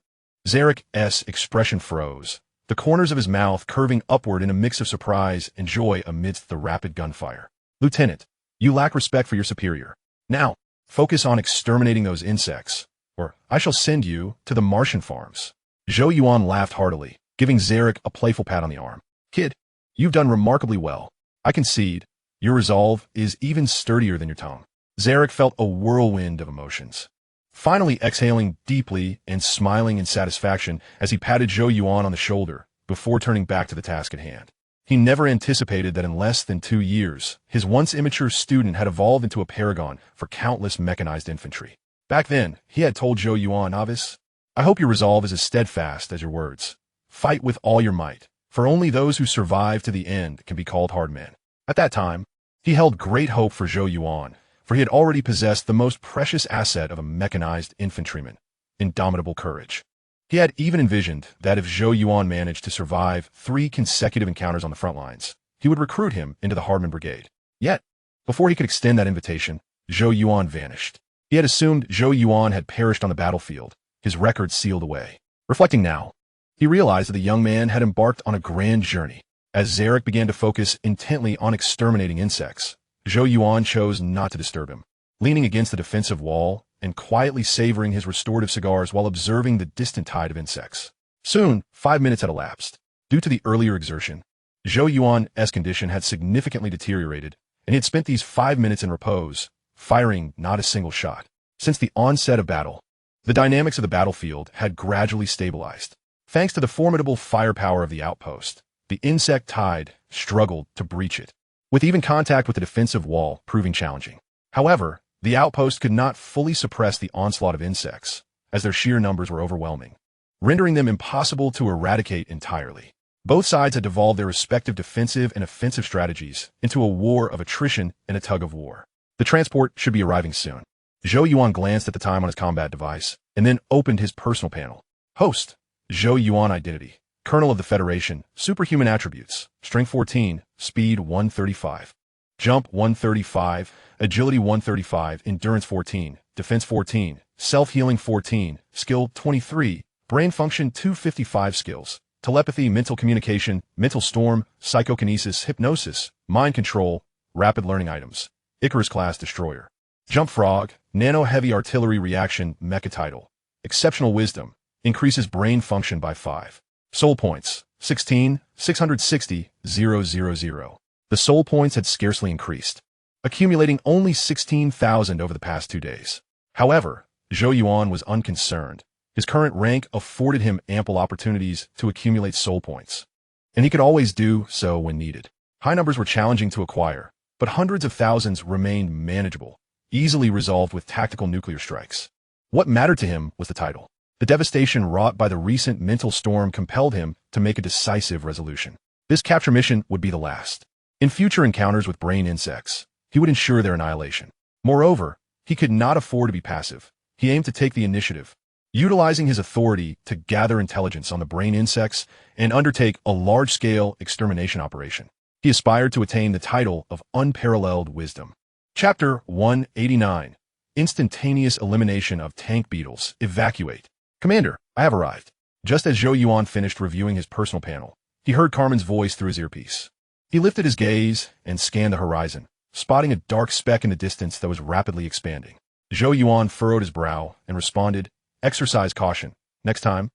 Zarek's expression froze, the corners of his mouth curving upward in a mix of surprise and joy amidst the rapid gunfire. Lieutenant, you lack respect for your superior. Now, focus on exterminating those insects, or I shall send you to the Martian farms. Zhou Yuan laughed heartily, giving Zarek a playful pat on the arm. Kid, you've done remarkably well. I concede, your resolve is even sturdier than your tongue. Zarek felt a whirlwind of emotions, finally exhaling deeply and smiling in satisfaction as he patted Zhou Yuan on the shoulder before turning back to the task at hand. He never anticipated that in less than 2 years, his once immature student had evolved into a paragon for countless mechanized infantry. Back then, he had told Zhou Yuan, novice, I hope your resolve is as steadfast as your words. Fight with all your might, for only those who survive to the end can be called hard men. At that time, he held great hope for Zhou Yuan, for he had already possessed the most precious asset of a mechanized infantryman, indomitable courage. He had even envisioned that if Zhou Yuan managed to survive 3 consecutive encounters on the front lines, he would recruit him into the Hardman Brigade. Yet, before he could extend that invitation, Zhou Yuan vanished. He had assumed Zhou Yuan had perished on the battlefield, his record sealed away. Reflecting now, he realized that the young man had embarked on a grand journey. As Zarek began to focus intently on exterminating insects, Zhou Yuan chose not to disturb him. Leaning against the defensive wall and quietly savoring his restorative cigars while observing the distant tide of insects. Soon, 5 minutes had elapsed. Due to the earlier exertion, Zhou Yuan's condition had significantly deteriorated, and he had spent these 5 minutes in repose, firing not a single shot. Since the onset of battle, the dynamics of the battlefield had gradually stabilized. Thanks to the formidable firepower of the outpost, the insect tide struggled to breach it, with even contact with the defensive wall proving challenging. However, the outpost could not fully suppress the onslaught of insects, as their sheer numbers were overwhelming, rendering them impossible to eradicate entirely. Both sides had devolved their respective defensive and offensive strategies into a war of attrition and a tug of war. The transport should be arriving soon. Zhou Yuan glanced at the time on his combat device, and then opened his personal panel. Host, Zhou Yuan Identity, Colonel of the Federation, Superhuman Attributes, Strength 14, Speed 135, Jump 135, Agility 135, Endurance 14, Defense 14, Self-Healing 14, Skill 23, Brain Function 255 skills, Telepathy, Mental Communication, Mental Storm, Psychokinesis, Hypnosis, Mind Control, Rapid Learning Items, Icarus-class Destroyer, Jump Frog, Nano Heavy Artillery Reaction, Mecha Title, Exceptional Wisdom, increases brain function by 5. Soul Points, 16, 660, 000. The soul points had scarcely increased, accumulating only 16,000 over the past 2 days. However, Zhou Yuan was unconcerned. His current rank afforded him ample opportunities to accumulate soul points, and he could always do so when needed. High numbers were challenging to acquire, but hundreds of thousands remained manageable, easily resolved with tactical nuclear strikes. What mattered to him was the title. The devastation wrought by the recent mental storm compelled him to make a decisive resolution. This capture mission would be the last. In future encounters with brain insects, he would ensure their annihilation. Moreover, he could not afford to be passive. He aimed to take the initiative, utilizing his authority to gather intelligence on the brain insects and undertake a large-scale extermination operation. He aspired to attain the title of Unparalleled Wisdom. Chapter 189. Instantaneous Elimination of Tank Beetles. Evacuate. Commander, I have arrived. Just as Zhou Yuan finished reviewing his personal panel, he heard Carmen's voice through his earpiece. He lifted his gaze and scanned the horizon, spotting a dark speck in the distance that was rapidly expanding. Zhou Yuan furrowed his brow and responded, "Exercise caution. Next time,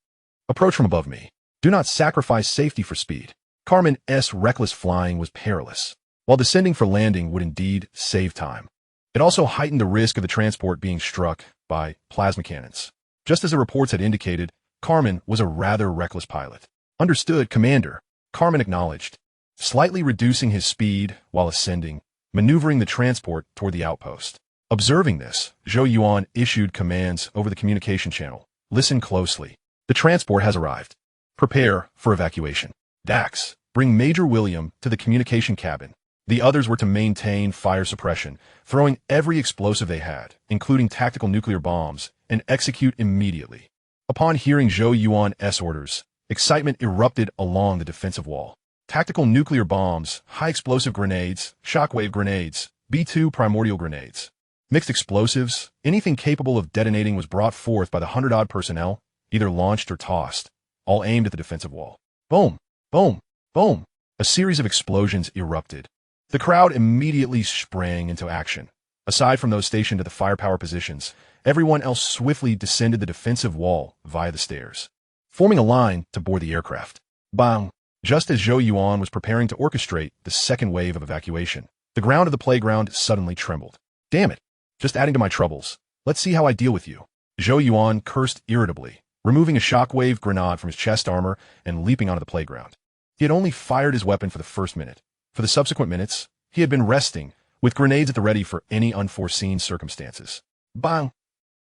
approach from above me. Do not sacrifice safety for speed." Carmen's reckless flying was perilous, while descending for landing would indeed save time. It also heightened the risk of the transport being struck by plasma cannons. Just as the reports had indicated, Carmen was a rather reckless pilot. "Understood, Commander," Carmen acknowledged, slightly reducing his speed while ascending, maneuvering the transport toward the outpost. Observing this, Zhou Yuan issued commands over the communication channel. "Listen closely. The transport has arrived. Prepare for evacuation. Dax, bring Major William to the communication cabin." The others were to maintain fire suppression, throwing every explosive they had, including tactical nuclear bombs, and execute immediately. Upon hearing Zhou Yuan's orders, excitement erupted along the defensive wall. Tactical nuclear bombs, high-explosive grenades, shockwave grenades, B-2 primordial grenades, mixed explosives, anything capable of detonating was brought forth by the 100-odd personnel, either launched or tossed, all aimed at the defensive wall. Boom! Boom! Boom! A series of explosions erupted. The crowd immediately sprang into action. Aside from those stationed at the firepower positions, everyone else swiftly descended the defensive wall via the stairs, forming a line to board the aircraft. Bang! Just as Zhou Yuan was preparing to orchestrate the second wave of evacuation, the ground of the playground suddenly trembled. "Damn it! Just adding to my troubles. Let's see how I deal with you." Zhou Yuan cursed irritably, removing a shockwave grenade from his chest armor and leaping onto the playground. He had only fired his weapon for the first minute. For the subsequent minutes, he had been resting, with grenades at the ready for any unforeseen circumstances. Bang!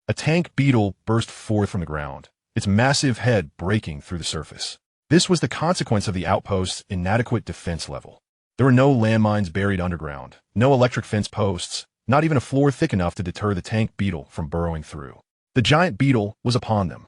A tank beetle burst forth from the ground, its massive head breaking through the surface. This was the consequence of the outpost's inadequate defense level. There were no landmines buried underground, no electric fence posts, not even a floor thick enough to deter the tank beetle from burrowing through. The giant beetle was upon them.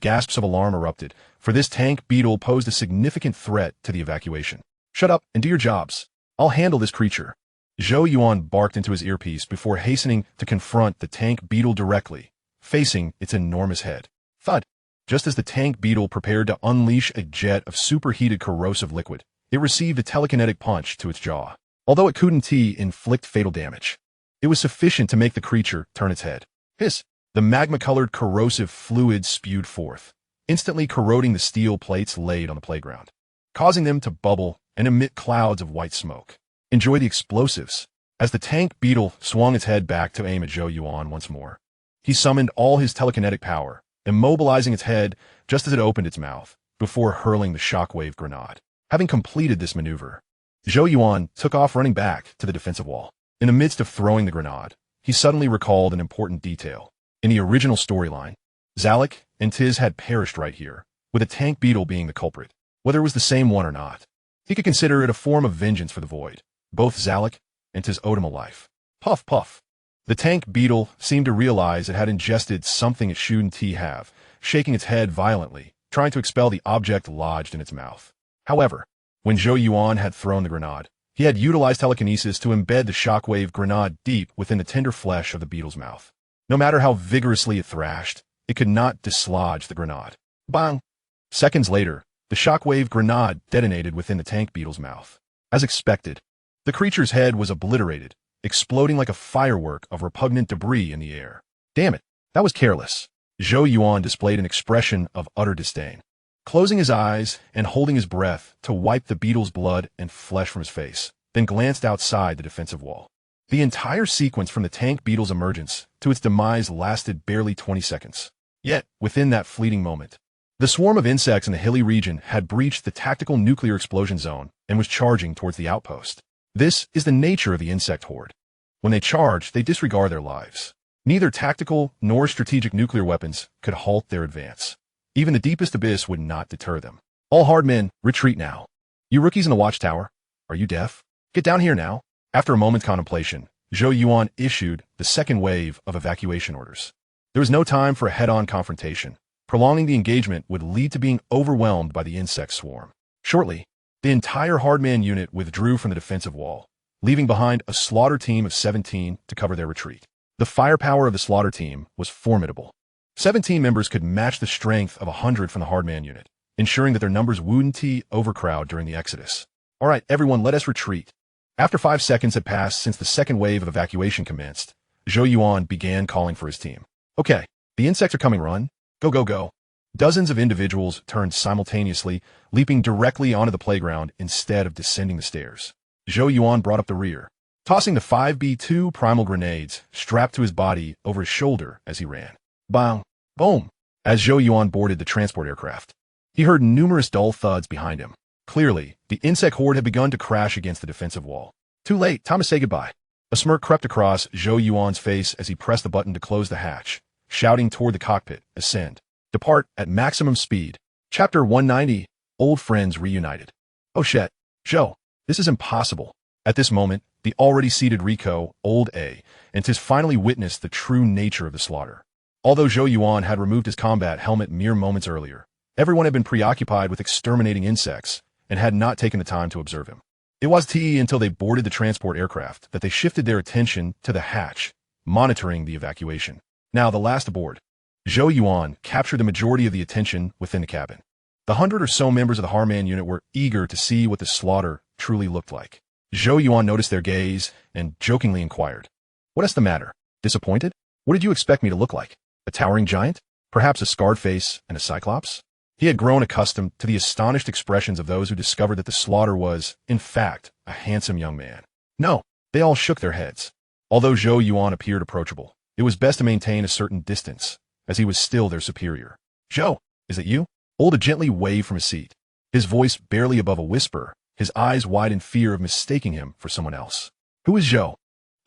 Gasps of alarm erupted, for this tank beetle posed a significant threat to the evacuation. "Shut up and do your jobs. I'll handle this creature." Zhou Yuan barked into his earpiece before hastening to confront the tank beetle directly, facing its enormous head. Thud! Just as the tank beetle prepared to unleash a jet of superheated corrosive liquid, it received a telekinetic punch to its jaw. Although it couldn't inflict fatal damage, it was sufficient to make the creature turn its head. Hiss! The magma-colored corrosive fluid spewed forth, instantly corroding the steel plates laid on the playground, causing them to bubble and emit clouds of white smoke. Enjoy the explosives. As the tank beetle swung its head back to aim at Zhou Yuan once more, he summoned all his telekinetic power, immobilizing its head just as it opened its mouth, before hurling the shockwave grenade. Having completed this maneuver, Zhou Yuan took off running back to the defensive wall. In the midst of throwing the grenade, he suddenly recalled an important detail. In the original storyline, Zalek and Tiz had perished right here, with a tank beetle being the culprit. Whether it was the same one or not, he could consider it a form of vengeance for the Void. Both Zalek and Tiz owed him a life. Puff, puff. The tank beetle seemed to realize it had ingested something it shouldn't have, shaking its head violently, trying to expel the object lodged in its mouth. However, when Zhou Yuan had thrown the grenade, he had utilized telekinesis to embed the shockwave grenade deep within the tender flesh of the beetle's mouth. No matter how vigorously it thrashed, it could not dislodge the grenade. Bang! Seconds later, the shockwave grenade detonated within the tank beetle's mouth. As expected, the creature's head was obliterated, exploding like a firework of repugnant debris in the air. Damn it, that was careless. Zhou Yuan displayed an expression of utter disdain, closing his eyes and holding his breath to wipe the beetle's blood and flesh from his face, then glanced outside the defensive wall. The entire sequence from the tank beetle's emergence to its demise lasted barely 20 seconds. Yet, within that fleeting moment, the swarm of insects in the hilly region had breached the tactical nuclear explosion zone and was charging towards the outpost. This is the nature of the insect horde. When they charge, they disregard their lives. Neither tactical nor strategic nuclear weapons could halt their advance. Even the deepest abyss would not deter them. All hard men, retreat now. You rookies in the watchtower, are you deaf? Get down here now. After a moment's contemplation, Zhou Yuan issued the second wave of evacuation orders. There was no time for a head-on confrontation. Prolonging the engagement would lead to being overwhelmed by the insect swarm. Shortly, the entire hardman unit withdrew from the defensive wall, leaving behind a slaughter team of 17 to cover their retreat. The firepower of the slaughter team was formidable. 17 members could match the strength of 100 from the hardman unit, ensuring that their numbers wouldn't overcrowd during the exodus. All right, everyone, let us retreat. After 5 seconds had passed since the second wave of evacuation commenced, Zhou Yuan began calling for his team. Okay, the insects are coming, run. Go, go, go. Dozens of individuals turned simultaneously, leaping directly onto the playground instead of descending the stairs. Zhou Yuan brought up the rear, tossing the 5B2 primal grenades strapped to his body over his shoulder as he ran. Bang! Boom! As Zhou Yuan boarded the transport aircraft, he heard numerous dull thuds behind him. Clearly, the insect horde had begun to crash against the defensive wall. Too late, time to say goodbye. A smirk crept across Zhou Yuan's face as he pressed the button to close the hatch, shouting toward the cockpit, ascend. Depart at maximum speed. Chapter 190, Old Friends Reunited. Oh shit. Zhou, this is impossible. At this moment, the already seated Rico, Old A, and Tiz finally witnessed the true nature of the slaughter. Although Zhou Yuan had removed his combat helmet mere moments earlier, everyone had been preoccupied with exterminating insects and had not taken the time to observe him. It was until they boarded the transport aircraft that they shifted their attention to the hatch, monitoring the evacuation. Now, the last aboard, Zhou Yuan captured the majority of the attention within the cabin. The 100 or so members of the Harman unit were eager to see what the slaughter truly looked like. Zhou Yuan noticed their gaze and jokingly inquired, "What is the matter? Disappointed? What did you expect me to look like? A towering giant? Perhaps a scarred face and a cyclops?" He had grown accustomed to the astonished expressions of those who discovered that the slaughter was, in fact, a handsome young man. No, they all shook their heads. Although Zhou Yuan appeared approachable, it was best to maintain a certain distance, as he was still their superior. "Zhou, is it you?" Olda gently waved from his seat, his voice barely above a whisper, his eyes wide in fear of mistaking him for someone else. "Who is Zhou?"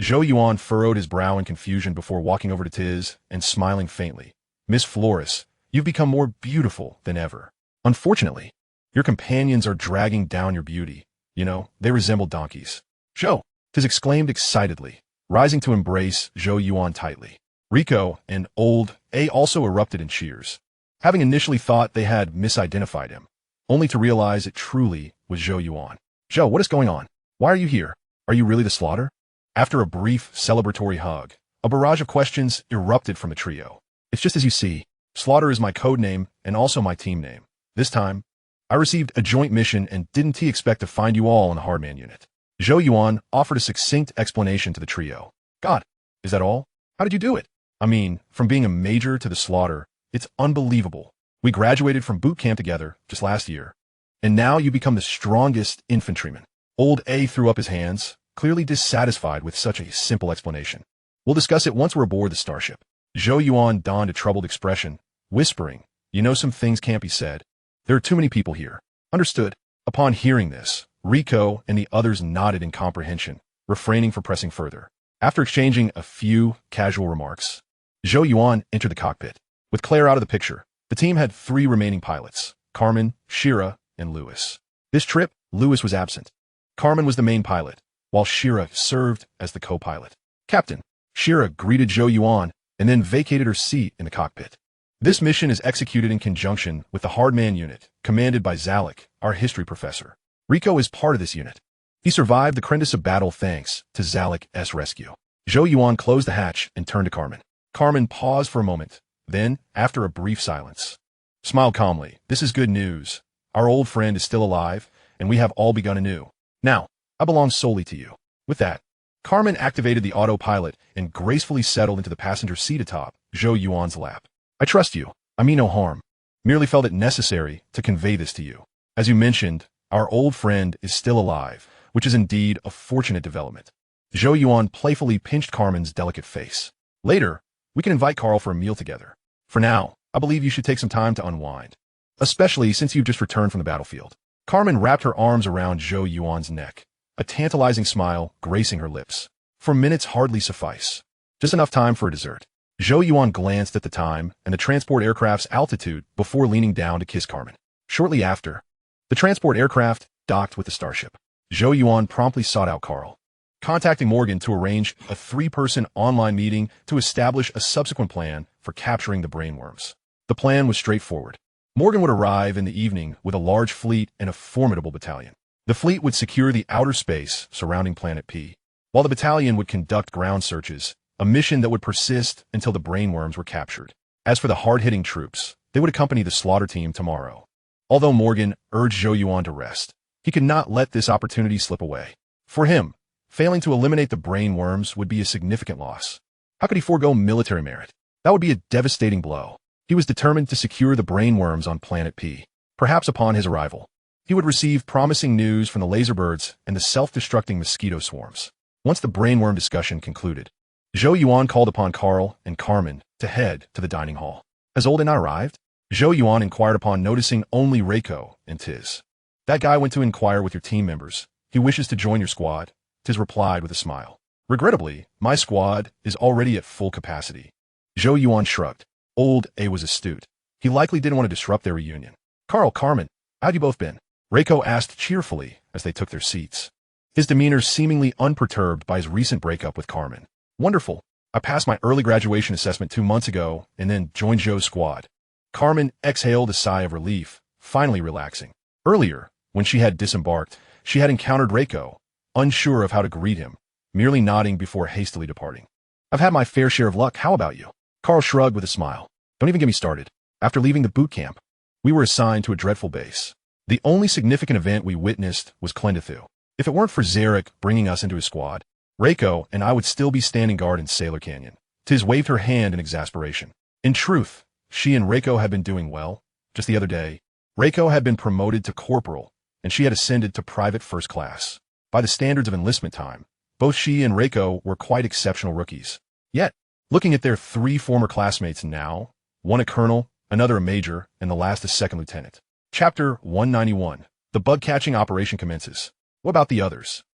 Zhou Yuan furrowed his brow in confusion before walking over to Tiz and smiling faintly. "Miss Flores, you've become more beautiful than ever. Unfortunately, your companions are dragging down your beauty. You know, they resemble donkeys." "Zhou!" Tiz exclaimed excitedly, rising to embrace Zhou Yuan tightly. Rico and Old A also erupted in cheers, having initially thought they had misidentified him, only to realize it truly was Zhou Yuan. "Zhou, what is going on? Why are you here? Are you really the slaughter?" After a brief celebratory hug, a barrage of questions erupted from the trio. "It's just as you see. Slaughter is my code name and also my team name. This time, I received a joint mission and didn't expect to find you all in the Hardman unit." Zhou Yuan offered a succinct explanation to the trio. "God, is that all? How did you do it?" I mean, from being a major to the slaughter, it's unbelievable. We graduated from boot camp together just last year. And now you become the strongest infantryman. Old A threw up his hands, clearly dissatisfied with such a simple explanation. We'll discuss it once we're aboard the starship. Zhou Yuan donned a troubled expression, whispering, "You know some things can't be said. There are too many people here." Understood. Upon hearing this, Rico and the others nodded in comprehension, refraining from pressing further. After exchanging a few casual remarks, Zhou Yuan entered the cockpit. With Claire out of the picture, the team had 3 remaining pilots, Carmen, Shira, and Lewis. This trip, Lewis was absent. Carmen was the main pilot, while Shira served as the co-pilot. Captain, Shira greeted Zhou Yuan and then vacated her seat in the cockpit. This mission is executed in conjunction with the Hardman unit, commanded by Zalek, our history professor. Rico is part of this unit. He survived the Crentis of battle thanks to Zalek's rescue. Zhou Yuan closed the hatch and turned to Carmen. Carmen paused for a moment, then, after a brief silence, smiled calmly. "This is good news. Our old friend is still alive, and we have all begun anew. Now, I belong solely to you." With that, Carmen activated the autopilot and gracefully settled into the passenger seat atop Zhou Yuan's lap. "I trust you. I mean no harm. Merely felt it necessary to convey this to you. As you mentioned, our old friend is still alive, which is indeed a fortunate development." Zhou Yuan playfully pinched Carmen's delicate face. "Later, we can invite Carl for a meal together. For now, I believe you should take some time to unwind, especially since you've just returned from the battlefield." Carmen wrapped her arms around Zhou Yuan's neck, a tantalizing smile gracing her lips. For minutes hardly suffice. Just enough time for a dessert. Zhou Yuan glanced at the time and the transport aircraft's altitude before leaning down to kiss Carmen. Shortly after, the transport aircraft docked with the starship. Zhou Yuan promptly sought out Carl, contacting Morgan to arrange a 3-person online meeting to establish a subsequent plan for capturing the brainworms. The plan was straightforward. Morgan would arrive in the evening with a large fleet and a formidable battalion. The fleet would secure the outer space surrounding Planet P, while the battalion would conduct ground searches, a mission that would persist until the brainworms were captured. As for the hard-hitting troops, they would accompany the slaughter team tomorrow. Although Morgan urged Zhou Yuan to rest, he could not let this opportunity slip away. For him, failing to eliminate the brainworms would be a significant loss. How could he forego military merit? That would be a devastating blow. He was determined to secure the brainworms on Planet P. Perhaps upon his arrival, he would receive promising news from the laserbirds and the self-destructing mosquito swarms. Once the brainworm discussion concluded, Zhou Yuan called upon Carl and Carmen to head to the dining hall. "Has Olden not arrived?" Zhou Yuan inquired upon noticing only Reiko and Tiz. "That guy went to inquire with your team members. He wishes to join your squad," Tiz replied with a smile. "Regrettably, my squad is already at full capacity." Zhou Yuan shrugged. Old A was astute. He likely didn't want to disrupt their reunion. "Carl, Carmen, how'd you both been?" Reiko asked cheerfully as they took their seats, his demeanor seemingly unperturbed by his recent breakup with Carmen. "Wonderful. I passed my early graduation assessment 2 months ago and then joined Zhou's squad." Carmen exhaled a sigh of relief, finally relaxing. Earlier, when she had disembarked, she had encountered Reiko, unsure of how to greet him, merely nodding before hastily departing. "I've had my fair share of luck. How about you?" Carl shrugged with a smile. "Don't even get me started. After leaving the boot camp, we were assigned to a dreadful base. The only significant event we witnessed was Clintu. If it weren't for Zarek bringing us into his squad, Reiko and I would still be standing guard in Sailor Canyon." Tiz waved her hand in exasperation. In truth, she and Reiko had been doing well. Just the other day, Reiko had been promoted to corporal, and she had ascended to private first class. By the standards of enlistment time, both she and Reiko were quite exceptional rookies. Yet, looking at their 3 former classmates now, one a colonel, another a major, and the last a second lieutenant. Chapter 191. The bug-catching operation commences. What about the others?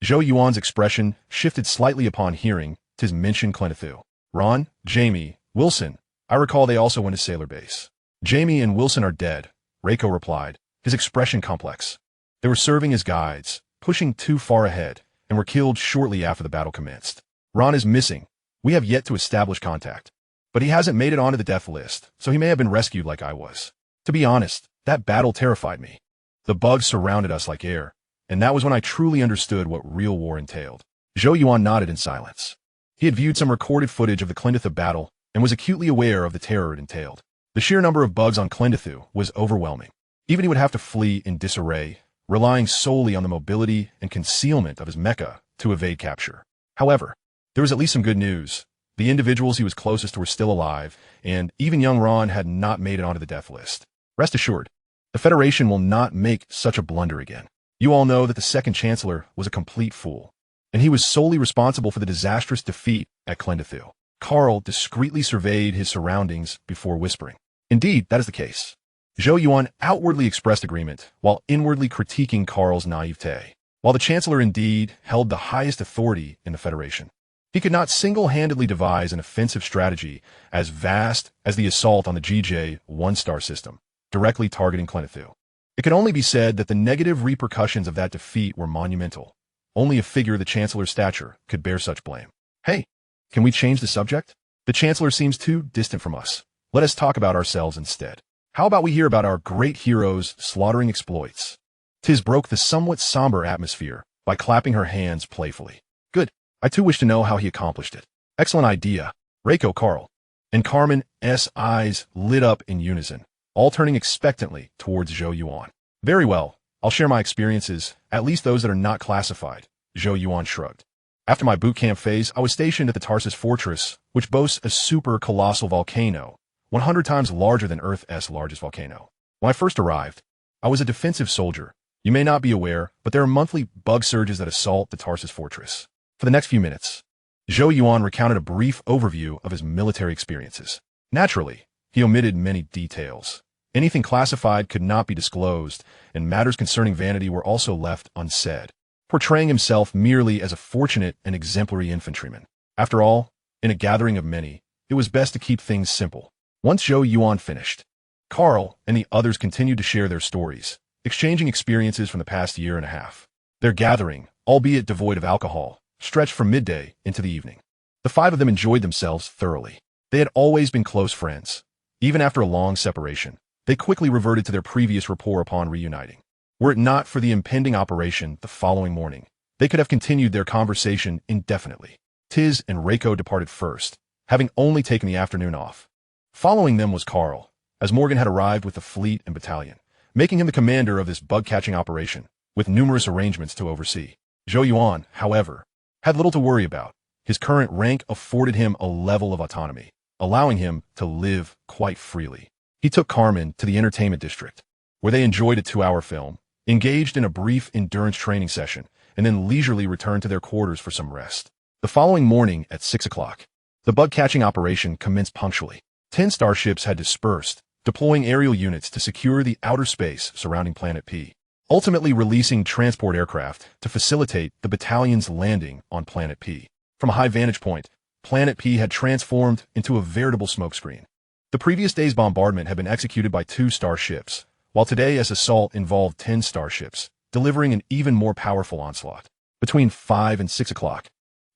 Zhou Yuan's expression shifted slightly upon hearing Tiz mention Clintu. "Ron, Jamie, Wilson. I recall they also went to Sailor Base." "Jamie and Wilson are dead," Reiko replied, his expression complex. "They were serving as guides, pushing too far ahead, and were killed shortly after the battle commenced. Ron is missing. We have yet to establish contact. But he hasn't made it onto the death list, so he may have been rescued like I was. To be honest, that battle terrified me. The bugs surrounded us like air, and that was when I truly understood what real war entailed." Zhou Yuan nodded in silence. He had viewed some recorded footage of the Clintu battle and was acutely aware of the terror it entailed. The sheer number of bugs on Clintu was overwhelming. Even he would have to flee in disarray, relying solely on the mobility and concealment of his mecha to evade capture. However, there was at least some good news. The individuals he was closest to were still alive, and even young Ron had not made it onto the death list. Rest assured, the Federation will not make such a blunder again. You all know that the second Chancellor was a complete fool, and he was solely responsible for the disastrous defeat at Clintu. Carl discreetly surveyed his surroundings before whispering. Indeed, that is the case. Zhou Yuan outwardly expressed agreement, while inwardly critiquing Carl's naivete. While the Chancellor indeed held the highest authority in the Federation, he could not single-handedly devise an offensive strategy as vast as the assault on the GJ one-star system, directly targeting Clintu. It could only be said that the negative repercussions of that defeat were monumental. Only a figure of the Chancellor's stature could bear such blame. Hey, can we change the subject? The Chancellor seems too distant from us. Let us talk about ourselves instead. How about we hear about our great hero's slaughtering exploits? Tiz broke the somewhat somber atmosphere by clapping her hands playfully. Good. I too wish to know how he accomplished it. Excellent idea. Reiko, Carl. And Carmen's eyes lit up in unison, all turning expectantly towards Zhou Yuan. Very well. I'll share my experiences, at least those that are not classified. Zhou Yuan shrugged. After my boot camp phase, I was stationed at the Tarsus Fortress, which boasts a super colossal volcano, 100 times larger than Earth's largest volcano. When I first arrived, I was a defensive soldier. You may not be aware, but there are monthly bug surges that assault the Tarsus Fortress. For the next few minutes, Zhou Yuan recounted a brief overview of his military experiences. Naturally, he omitted many details. Anything classified could not be disclosed, and matters concerning vanity were also left unsaid, portraying himself merely as a fortunate and exemplary infantryman. After all, in a gathering of many, it was best to keep things simple. Once Zhou Yuan finished, Carl and the others continued to share their stories, exchanging experiences from the past year and a half. Their gathering, albeit devoid of alcohol, stretched from midday into the evening. The five of them enjoyed themselves thoroughly. They had always been close friends. Even after a long separation, they quickly reverted to their previous rapport upon reuniting. Were it not for the impending operation the following morning, they could have continued their conversation indefinitely. Tiz and Reiko departed first, having only taken the afternoon off. Following them was Carl, as Morgan had arrived with the fleet and battalion, making him the commander of this bug-catching operation, with numerous arrangements to oversee. Zhou Yuan, however, had little to worry about. His current rank afforded him a level of autonomy, allowing him to live quite freely. He took Carmen to the entertainment district, where they enjoyed a 2-hour film, engaged in a brief endurance training session, and then leisurely returned to their quarters for some rest. The following morning at 6 o'clock, the bug-catching operation commenced punctually. 10 starships had dispersed, deploying aerial units to secure the outer space surrounding Planet P, ultimately releasing transport aircraft to facilitate the battalion's landing on Planet P. From a high vantage point, Planet P had transformed into a veritable smokescreen. The previous day's bombardment had been executed by 2 starships, while today's assault involved 10 starships, delivering an even more powerful onslaught. Between 5 and 6 o'clock,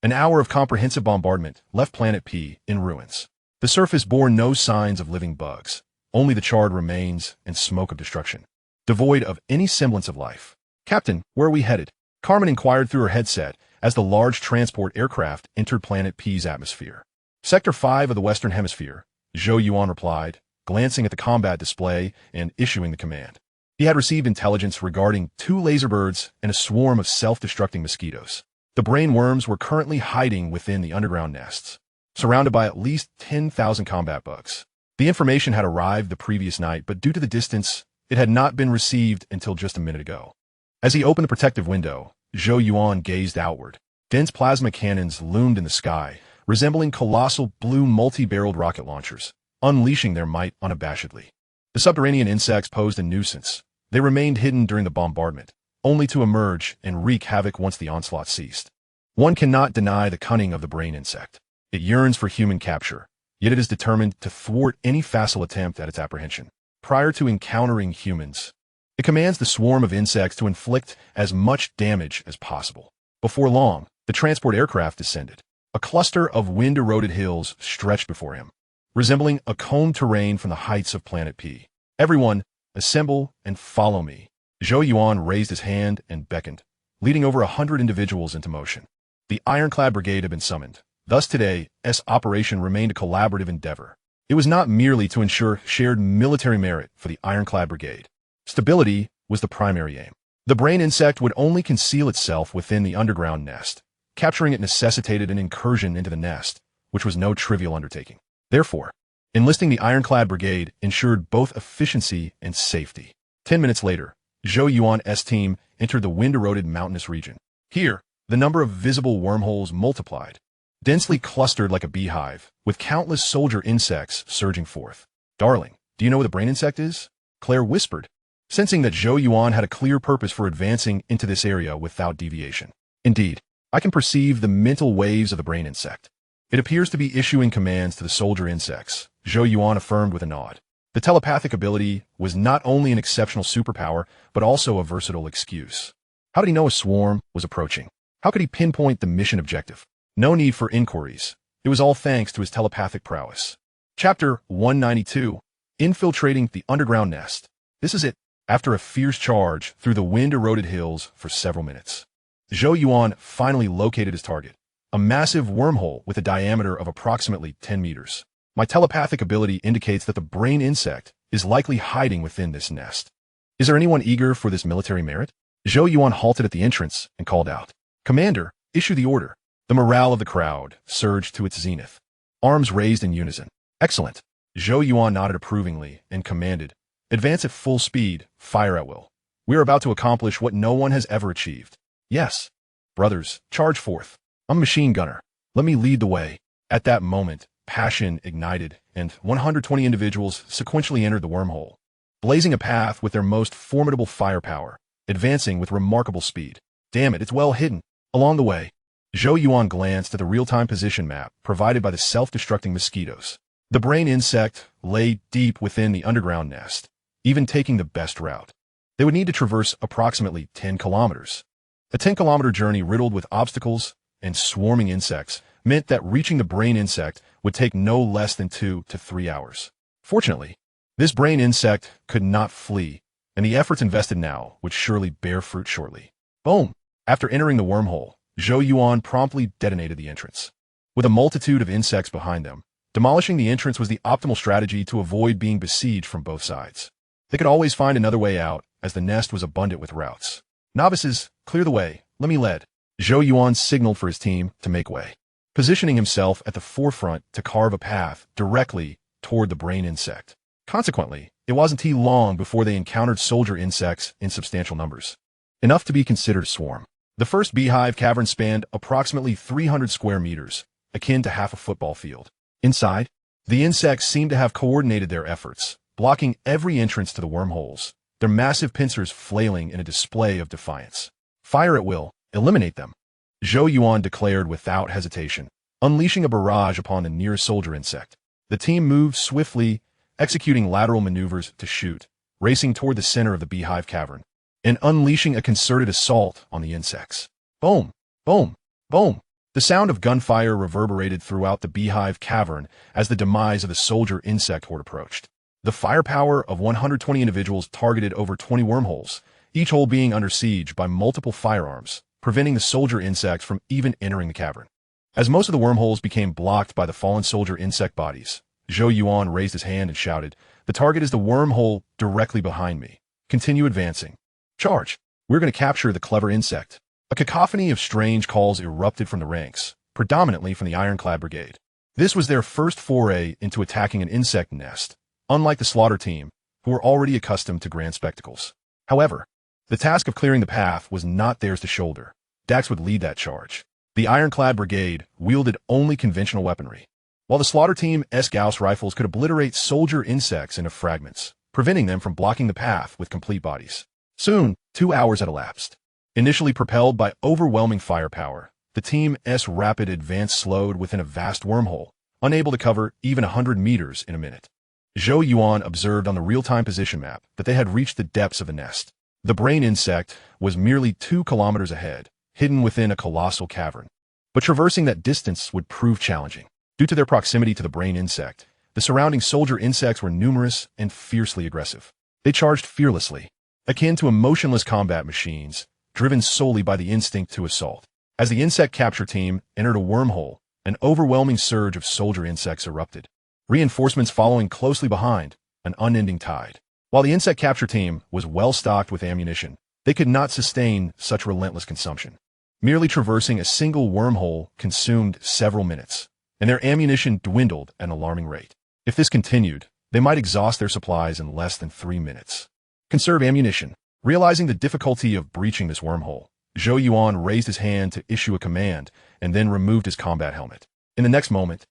an hour of comprehensive bombardment left Planet P in ruins. The surface bore no signs of living bugs, only the charred remains and smoke of destruction, devoid of any semblance of life. Captain, where are we headed? Carmen inquired through her headset as the large transport aircraft entered Planet P's atmosphere. Sector 5 of the Western Hemisphere, Zhou Yuan replied, glancing at the combat display and issuing the command. He had received intelligence regarding 2 laser birds and a swarm of self-destructing mosquitoes. The brain worms were currently hiding within the underground nests, surrounded by at least 10,000 combat bugs. The information had arrived the previous night, but due to the distance, it had not been received until just a minute ago. As he opened the protective window, Zhou Yuan gazed outward. Dense plasma cannons loomed in the sky, resembling colossal blue multi-barreled rocket launchers, unleashing their might unabashedly. The subterranean insects posed a nuisance. They remained hidden during the bombardment, only to emerge and wreak havoc once the onslaught ceased. One cannot deny the cunning of the brain insect. It yearns for human capture, yet it is determined to thwart any facile attempt at its apprehension. Prior to encountering humans, it commands the swarm of insects to inflict as much damage as possible. Before long, the transport aircraft descended. A cluster of wind-eroded hills stretched before him, resembling a combed terrain from the heights of Planet P. Everyone, assemble and follow me. Zhou Yuan raised his hand and beckoned, leading over 100 individuals into motion. The Ironclad Brigade had been summoned. Thus today's operation remained a collaborative endeavor. It was not merely to ensure shared military merit for the Ironclad Brigade. Stability was the primary aim. The brain insect would only conceal itself within the underground nest. Capturing it necessitated an incursion into the nest, which was no trivial undertaking. Therefore, enlisting the Ironclad Brigade ensured both efficiency and safety. 10 minutes later, Zhou Yuan's team entered the wind-eroded mountainous region. Here, the number of visible wormholes multiplied, densely clustered like a beehive, with countless soldier insects surging forth. "Darling, do you know where the brain insect is?" Claire whispered, sensing that Zhou Yuan had a clear purpose for advancing into this area without deviation. "Indeed, I can perceive the mental waves of the brain insect. It appears to be issuing commands to the soldier insects," Zhou Yuan affirmed with a nod. The telepathic ability was not only an exceptional superpower, but also a versatile excuse. How did he know a swarm was approaching? How could he pinpoint the mission objective? No need for inquiries. It was all thanks to his telepathic prowess. Chapter 192. Infiltrating the Underground Nest. This is it. After a fierce charge through the wind-eroded hills for several minutes, Zhou Yuan finally located his target, a massive wormhole with a diameter of approximately 10 meters. My telepathic ability indicates that the brain insect is likely hiding within this nest. Is there anyone eager for this military merit? Zhou Yuan halted at the entrance and called out, "Commander, issue the order." The morale of the crowd surged to its zenith, arms raised in unison. "Excellent." Zhou Yuan nodded approvingly and commanded, "Advance at full speed, fire at will. We are about to accomplish what no one has ever achieved." "Yes. Brothers, charge forth. I'm a machine gunner. Let me lead the way." At that moment, passion ignited, and 120 individuals sequentially entered the wormhole, blazing a path with their most formidable firepower, advancing with remarkable speed. "Damn it, it's well hidden." Along the way, Zhou Yuan glanced at the real-time position map provided by the self-destructing mosquitoes. The brain insect lay deep within the underground nest, even taking the best route. They would need to traverse approximately 10 kilometers. A 10-kilometer journey riddled with obstacles and swarming insects meant that reaching the brain insect would take no less than 2 to 3 hours. Fortunately, this brain insect could not flee, and the efforts invested now would surely bear fruit shortly. Boom! After entering the wormhole, Zhou Yuan promptly detonated the entrance. With a multitude of insects behind them, demolishing the entrance was the optimal strategy to avoid being besieged from both sides. They could always find another way out, as the nest was abundant with routes. "Novices, clear the way. Let me lead." Zhou Yuan signaled for his team to make way, positioning himself at the forefront to carve a path directly toward the brain insect. Consequently, it wasn't too long before they encountered soldier insects in substantial numbers, enough to be considered a swarm. The first beehive cavern spanned approximately 300 square meters, akin to half a football field. Inside, the insects seemed to have coordinated their efforts, blocking every entrance to the wormholes, their massive pincers flailing in a display of defiance. "Fire at will. Eliminate them," Zhou Yuan declared without hesitation, unleashing a barrage upon the nearest soldier insect. The team moved swiftly, executing lateral maneuvers to shoot, racing toward the center of the beehive cavern, and unleashing a concerted assault on the insects. Boom! Boom! Boom! The sound of gunfire reverberated throughout the beehive cavern as the demise of the soldier insect horde approached. The firepower of 120 individuals targeted over 20 wormholes, each hole being under siege by multiple firearms, preventing the soldier insects from even entering the cavern. As most of the wormholes became blocked by the fallen soldier insect bodies, Zhou Yuan raised his hand and shouted, "The target is the wormhole directly behind me. Continue advancing. Charge! We're going to capture the clever insect." A cacophony of strange calls erupted from the ranks, predominantly from the Ironclad Brigade. This was their first foray into attacking an insect nest, unlike the slaughter team, who were already accustomed to grand spectacles. However, the task of clearing the path was not theirs to shoulder. Dax would lead that charge. The Ironclad Brigade wielded only conventional weaponry, while the slaughter team's Gauss rifles could obliterate soldier insects into fragments, preventing them from blocking the path with complete bodies. Soon, 2 hours had elapsed. Initially propelled by overwhelming firepower, the team's rapid advance slowed within a vast wormhole, unable to cover even 100 meters in a minute. Zhou Yuan observed on the real-time position map that they had reached the depths of the nest. The brain insect was merely 2 kilometers ahead, hidden within a colossal cavern. But traversing that distance would prove challenging. Due to their proximity to the brain insect, the surrounding soldier insects were numerous and fiercely aggressive. They charged fearlessly, akin to emotionless combat machines, driven solely by the instinct to assault. As the insect capture team entered a wormhole, an overwhelming surge of soldier insects erupted. Reinforcements following closely behind, an unending tide. While the insect capture team was well stocked with ammunition, they could not sustain such relentless consumption. Merely traversing a single wormhole consumed several minutes, and their ammunition dwindled at an alarming rate. If this continued, they might exhaust their supplies in less than 3 minutes. Conserve ammunition. Realizing the difficulty of breaching this wormhole, Zhou Yuan raised his hand to issue a command and then removed his combat helmet. In the next moment,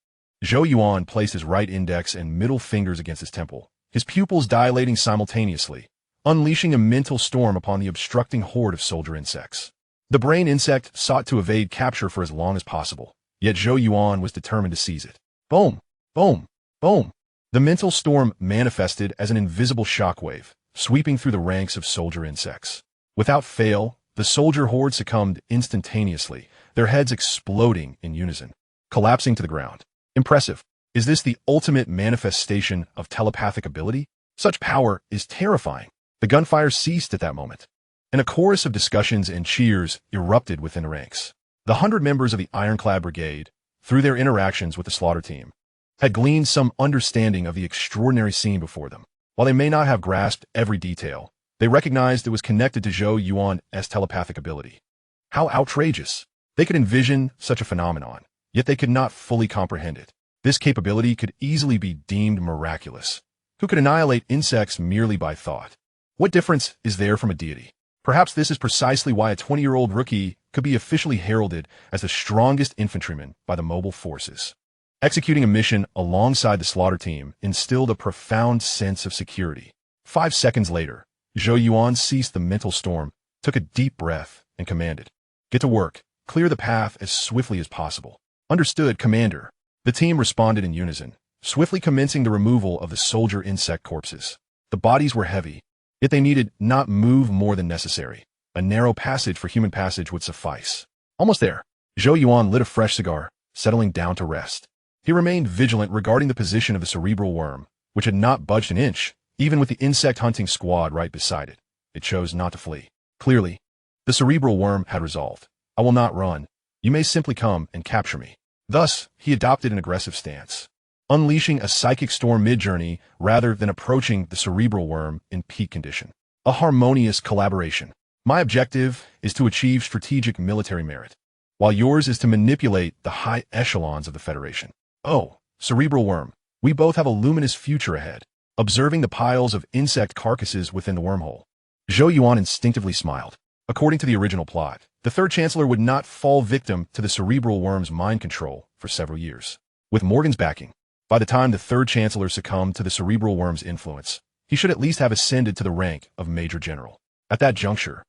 Zhou Yuan placed his right index and middle fingers against his temple, his pupils dilating simultaneously, unleashing a mental storm upon the obstructing horde of soldier insects. The brain insect sought to evade capture for as long as possible, yet Zhou Yuan was determined to seize it. Boom! Boom! Boom! The mental storm manifested as an invisible shockwave, sweeping through the ranks of soldier insects. Without fail, the soldier horde succumbed instantaneously, their heads exploding in unison, collapsing to the ground. Impressive. Is this the ultimate manifestation of telepathic ability? Such power is terrifying. The gunfire ceased at that moment, and a chorus of discussions and cheers erupted within the ranks. The 100 members of the Ironclad Brigade, through their interactions with the slaughter team, had gleaned some understanding of the extraordinary scene before them. While they may not have grasped every detail, they recognized it was connected to Zhou Yuan's telepathic ability. How outrageous! They could envision such a phenomenon, yet they could not fully comprehend it. This capability could easily be deemed miraculous. Who could annihilate insects merely by thought? What difference is there from a deity? Perhaps this is precisely why a 20-year-old rookie could be officially heralded as the strongest infantryman by the mobile forces. Executing a mission alongside the slaughter team instilled a profound sense of security. 5 seconds later, Zhou Yuan ceased the mental storm, took a deep breath, and commanded, "Get to work. Clear the path as swiftly as possible." "Understood, Commander." The team responded in unison, swiftly commencing the removal of the soldier insect corpses. The bodies were heavy, yet they needed not move more than necessary. A narrow passage for human passage would suffice. Almost there, Zhou Yuan lit a fresh cigar, settling down to rest. He remained vigilant regarding the position of the cerebral worm, which had not budged an inch, even with the insect hunting squad right beside it. It chose not to flee. Clearly, the cerebral worm had resolved. "I will not run. You may simply come and capture me." Thus, he adopted an aggressive stance, unleashing a psychic storm mid-journey rather than approaching the cerebral worm in peak condition. A harmonious collaboration. My objective is to achieve strategic military merit, while yours is to manipulate the high echelons of the Federation. Oh, cerebral worm, we both have a luminous future ahead. Observing the piles of insect carcasses within the wormhole, Zhou Yuan instinctively smiled. According to the original plot, the third chancellor would not fall victim to the cerebral worm's mind control for several years. With Morgan's backing, by the time the third chancellor succumbed to the cerebral worm's influence, he should at least have ascended to the rank of Major General. At that juncture,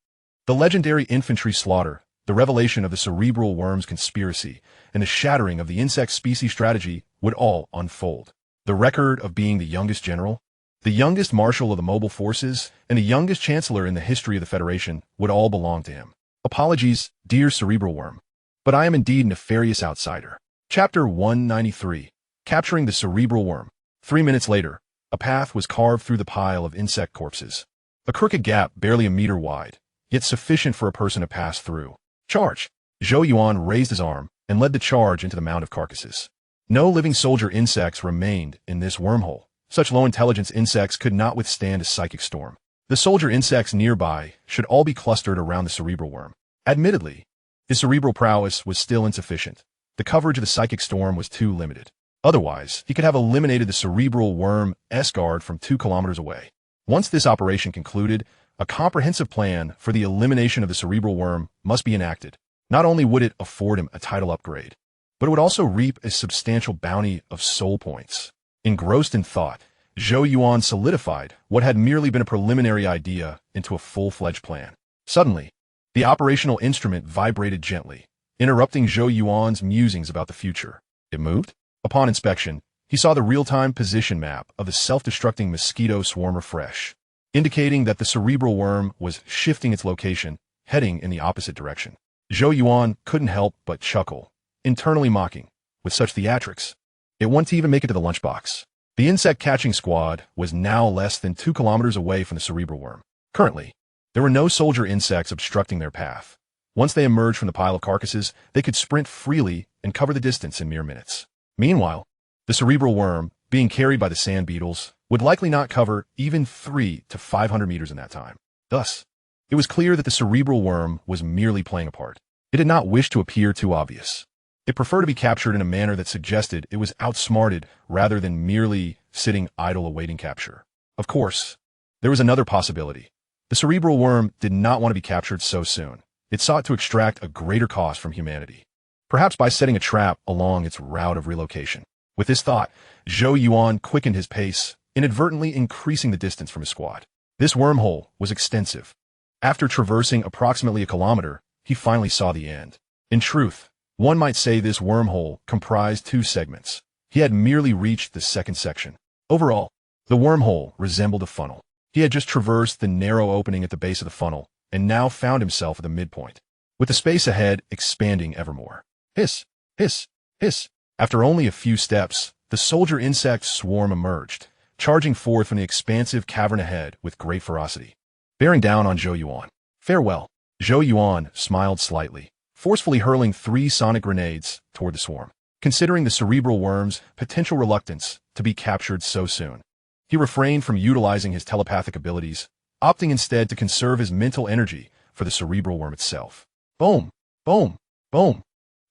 the legendary infantry slaughter, the revelation of the cerebral worm's conspiracy, and the shattering of the insect species strategy would all unfold. The record of being the youngest general, the youngest marshal of the mobile forces, and the youngest chancellor in the history of the Federation would all belong to him. Apologies, dear cerebral worm, but I am indeed a nefarious outsider. Chapter 193. Capturing the cerebral worm. 3 minutes later, a path was carved through the pile of insect corpses. A crooked gap barely a meter wide, yet sufficient for a person to pass through. Charge! Zhou Yuan raised his arm and led the charge into the mound of carcasses. No living soldier insects remained in this wormhole. Such low-intelligence insects could not withstand a psychic storm. The soldier insects nearby should all be clustered around the cerebral worm. Admittedly, his cerebral prowess was still insufficient. The coverage of the psychic storm was too limited. Otherwise, he could have eliminated the cerebral worm's guard from 2 kilometers away. Once this operation concluded, a comprehensive plan for the elimination of the cerebral worm must be enacted. Not only would it afford him a title upgrade, but it would also reap a substantial bounty of soul points. Engrossed in thought, Zhou Yuan solidified what had merely been a preliminary idea into a full-fledged plan. Suddenly, the operational instrument vibrated gently, interrupting Zhou Yuan's musings about the future. It moved? Upon inspection, he saw the real-time position map of the self-destructing mosquito swarm refresh, indicating that the cerebral worm was shifting its location, heading in the opposite direction. Zhou Yuan couldn't help but chuckle, internally mocking, with such theatrics, it wouldn't even make it to the lunchbox. The insect-catching squad was now less than 2 kilometers away from the cerebral worm. Currently, there were no soldier insects obstructing their path. Once they emerged from the pile of carcasses, they could sprint freely and cover the distance in mere minutes. Meanwhile, the cerebral worm, being carried by the sand beetles, would likely not cover even 300 to 500 meters in that time. Thus, it was clear that the cerebral worm was merely playing a part. It did not wish to appear too obvious. It preferred to be captured in a manner that suggested it was outsmarted rather than merely sitting idle awaiting capture. Of course, there was another possibility. The cerebral worm did not want to be captured so soon. It sought to extract a greater cost from humanity, perhaps by setting a trap along its route of relocation. With this thought, Zhou Yuan quickened his pace, inadvertently increasing the distance from his squad. This wormhole was extensive. After traversing approximately a kilometer, he finally saw the end. In truth, one might say this wormhole comprised two segments. He had merely reached the second section. Overall, the wormhole resembled a funnel. He had just traversed the narrow opening at the base of the funnel, and now found himself at the midpoint, with the space ahead expanding evermore. Hiss, hiss, hiss. After only a few steps, the soldier insect swarm emerged, charging forth from the expansive cavern ahead with great ferocity, bearing down on Zhou Yuan. Farewell. Zhou Yuan smiled slightly, forcefully hurling 3 sonic grenades toward the swarm. Considering the cerebral worm's potential reluctance to be captured so soon, he refrained from utilizing his telepathic abilities, opting instead to conserve his mental energy for the cerebral worm itself. Boom, boom, boom.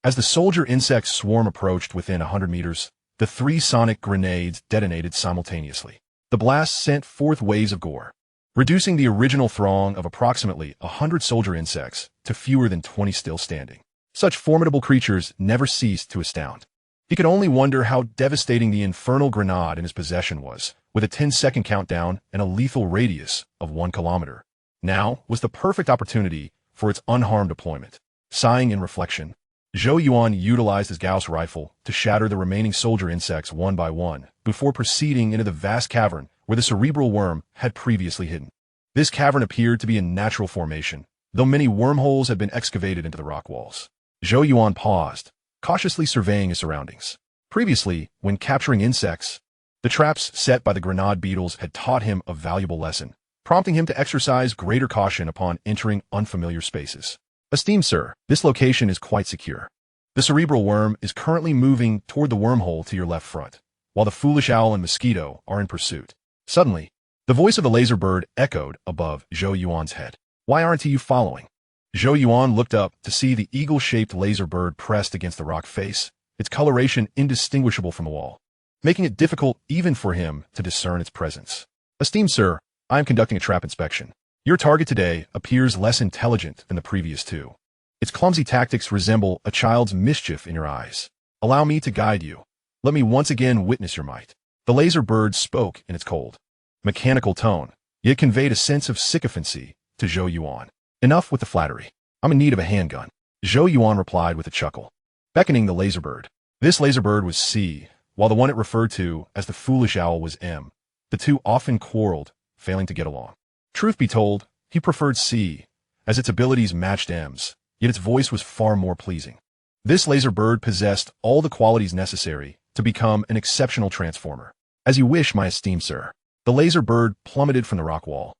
As the soldier insect swarm approached within 100 meters, the 3 sonic grenades detonated simultaneously. The blast sent forth waves of gore, reducing the original throng of approximately 100 soldier insects to fewer than 20 still standing. Such formidable creatures never ceased to astound. He could only wonder how devastating the infernal grenade in his possession was, with a 10-second countdown and a lethal radius of 1 kilometer. Now was the perfect opportunity for its unharmed deployment. Sighing in reflection, Zhou Yuan utilized his Gauss rifle to shatter the remaining soldier insects one by one, before proceeding into the vast cavern where the cerebral worm had previously hidden. This cavern appeared to be in natural formation, though many wormholes had been excavated into the rock walls. Zhou Yuan paused, cautiously surveying his surroundings. Previously, when capturing insects, the traps set by the grenade beetles had taught him a valuable lesson, prompting him to exercise greater caution upon entering unfamiliar spaces. Esteemed sir, this location is quite secure. The cerebral worm is currently moving toward the wormhole to your left front, while the foolish owl and mosquito are in pursuit. Suddenly, the voice of the laser bird echoed above Zhou Yuan's head. Why aren't you following? Zhou Yuan looked up to see the eagle-shaped laser bird pressed against the rock face, its coloration indistinguishable from the wall, making it difficult even for him to discern its presence. Esteemed sir, I am conducting a trap inspection. Your target today appears less intelligent than the previous 2. Its clumsy tactics resemble a child's mischief in your eyes. Allow me to guide you. Let me once again witness your might. The laser bird spoke in its cold, mechanical tone, yet conveyed a sense of sycophancy to Zhou Yuan. Enough with the flattery. I'm in need of a handgun. Zhou Yuan replied with a chuckle, beckoning the laser bird. This laser bird was C, while the one it referred to as the foolish owl was M. The 2 often quarreled, failing to get along. Truth be told, he preferred C, as its abilities matched M's, yet its voice was far more pleasing. This laser bird possessed all the qualities necessary to become an exceptional transformer. As you wish, my esteemed sir. The laser bird plummeted from the rock wall,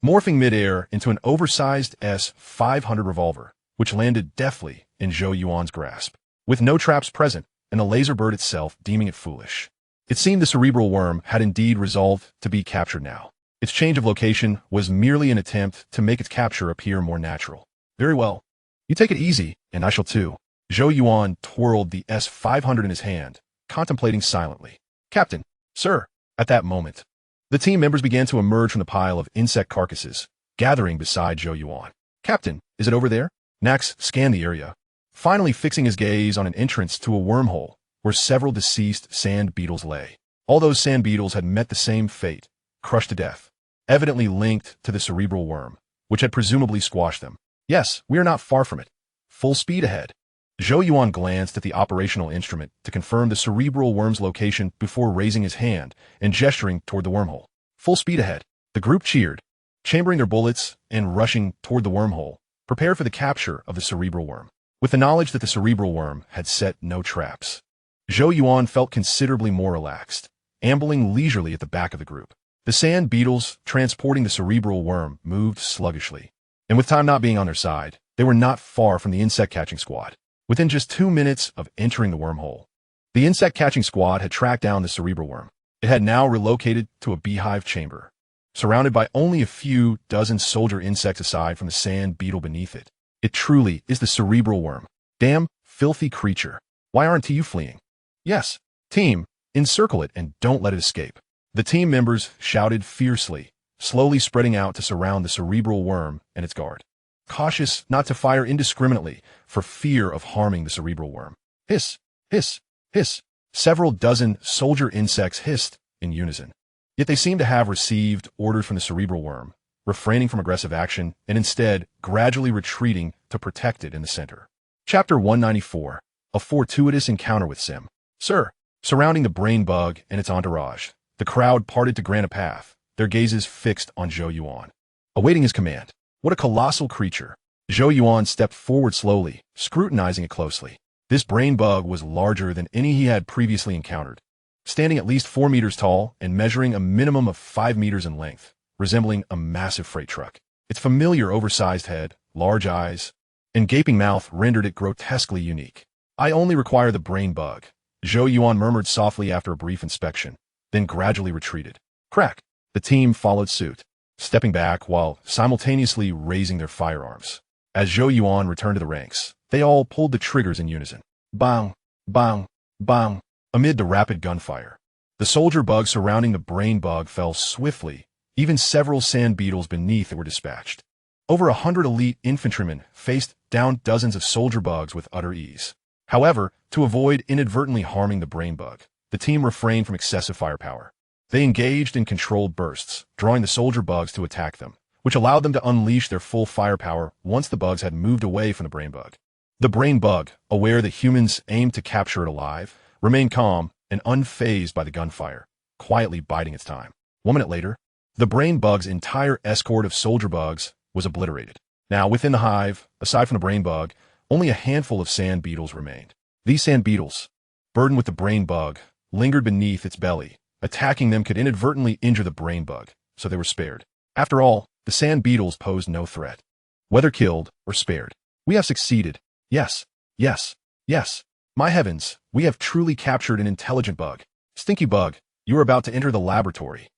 morphing midair into an oversized S-500 revolver, which landed deftly in Zhou Yuan's grasp, with no traps present, and the laser bird itself deeming it foolish. It seemed the cerebral worm had indeed resolved to be captured now. Its change of location was merely an attempt to make its capture appear more natural. Very well. You take it easy, and I shall too. Zhou Yuan twirled the S-500 in his hand, contemplating silently. Captain, sir. At that moment, the team members began to emerge from the pile of insect carcasses, gathering beside Zhou Yuan. Captain, is it over there? Nax scanned the area, finally fixing his gaze on an entrance to a wormhole where several deceased sand beetles lay. All those sand beetles had met the same fate, crushed to death, evidently linked to the cerebral worm, which had presumably squashed them. Yes, we are not far from it. Full speed ahead. Zhou Yuan glanced at the operational instrument to confirm the cerebral worm's location before raising his hand and gesturing toward the wormhole. Full speed ahead. The group cheered, chambering their bullets and rushing toward the wormhole, prepared for the capture of the cerebral worm. With the knowledge that the cerebral worm had set no traps, Zhou Yuan felt considerably more relaxed, ambling leisurely at the back of the group. The sand beetles transporting the cerebral worm moved sluggishly, and with time not being on their side, they were not far from the insect-catching squad. Within just 2 minutes of entering the wormhole, the insect-catching squad had tracked down the cerebral worm. It had now relocated to a beehive chamber, surrounded by only a few dozen soldier insects aside from the sand beetle beneath it. It truly is the cerebral worm. Damn, filthy creature. Why aren't you fleeing? Yes. Team, encircle it and don't let it escape. The team members shouted fiercely, slowly spreading out to surround the cerebral worm and its guard. Cautious not to fire indiscriminately for fear of harming the cerebral worm. Hiss, hiss, hiss. Several dozen soldier insects hissed in unison. Yet they seemed to have received orders from the cerebral worm, refraining from aggressive action and instead gradually retreating to protect it in the center. Chapter 194. A Fortuitous Encounter with Sim. Sir. Surrounding the brain bug and its entourage, the crowd parted to grant a path, their gazes fixed on Zhou Yuan. Awaiting his command. What a colossal creature. Zhou Yuan stepped forward slowly, scrutinizing it closely. This brain bug was larger than any he had previously encountered, standing at least 4 meters tall and measuring a minimum of 5 meters in length, resembling a massive freight truck. Its familiar oversized head, large eyes, and gaping mouth rendered it grotesquely unique. I only require the brain bug, Zhou Yuan murmured softly after a brief inspection, then gradually retreated. Crack! The team followed suit, stepping back while simultaneously raising their firearms. As Zhou Yuan returned to the ranks, they all pulled the triggers in unison. Bang! Bang! Bang! Amid the rapid gunfire, the soldier bug surrounding the brain bug fell swiftly. Even several sand beetles beneath it were dispatched. Over 100 elite infantrymen faced down dozens of soldier bugs with utter ease. However, to avoid inadvertently harming the brain bug, the team refrained from excessive firepower. They engaged in controlled bursts, drawing the soldier bugs to attack them, which allowed them to unleash their full firepower once the bugs had moved away from the brain bug. The brain bug, aware that humans aimed to capture it alive, remained calm and unfazed by the gunfire, quietly biding its time. 1 minute later, the brain bug's entire escort of soldier bugs was obliterated. Now, within the hive, aside from the brain bug, only a handful of sand beetles remained. These sand beetles, burdened with the brain bug, lingered beneath its belly. Attacking them could inadvertently injure the brain bug, so they were spared. After all, the sand beetles posed no threat. Whether killed or spared, we have succeeded. Yes, yes, yes. My heavens, we have truly captured an intelligent bug. Stinky bug, you are about to enter the laboratory.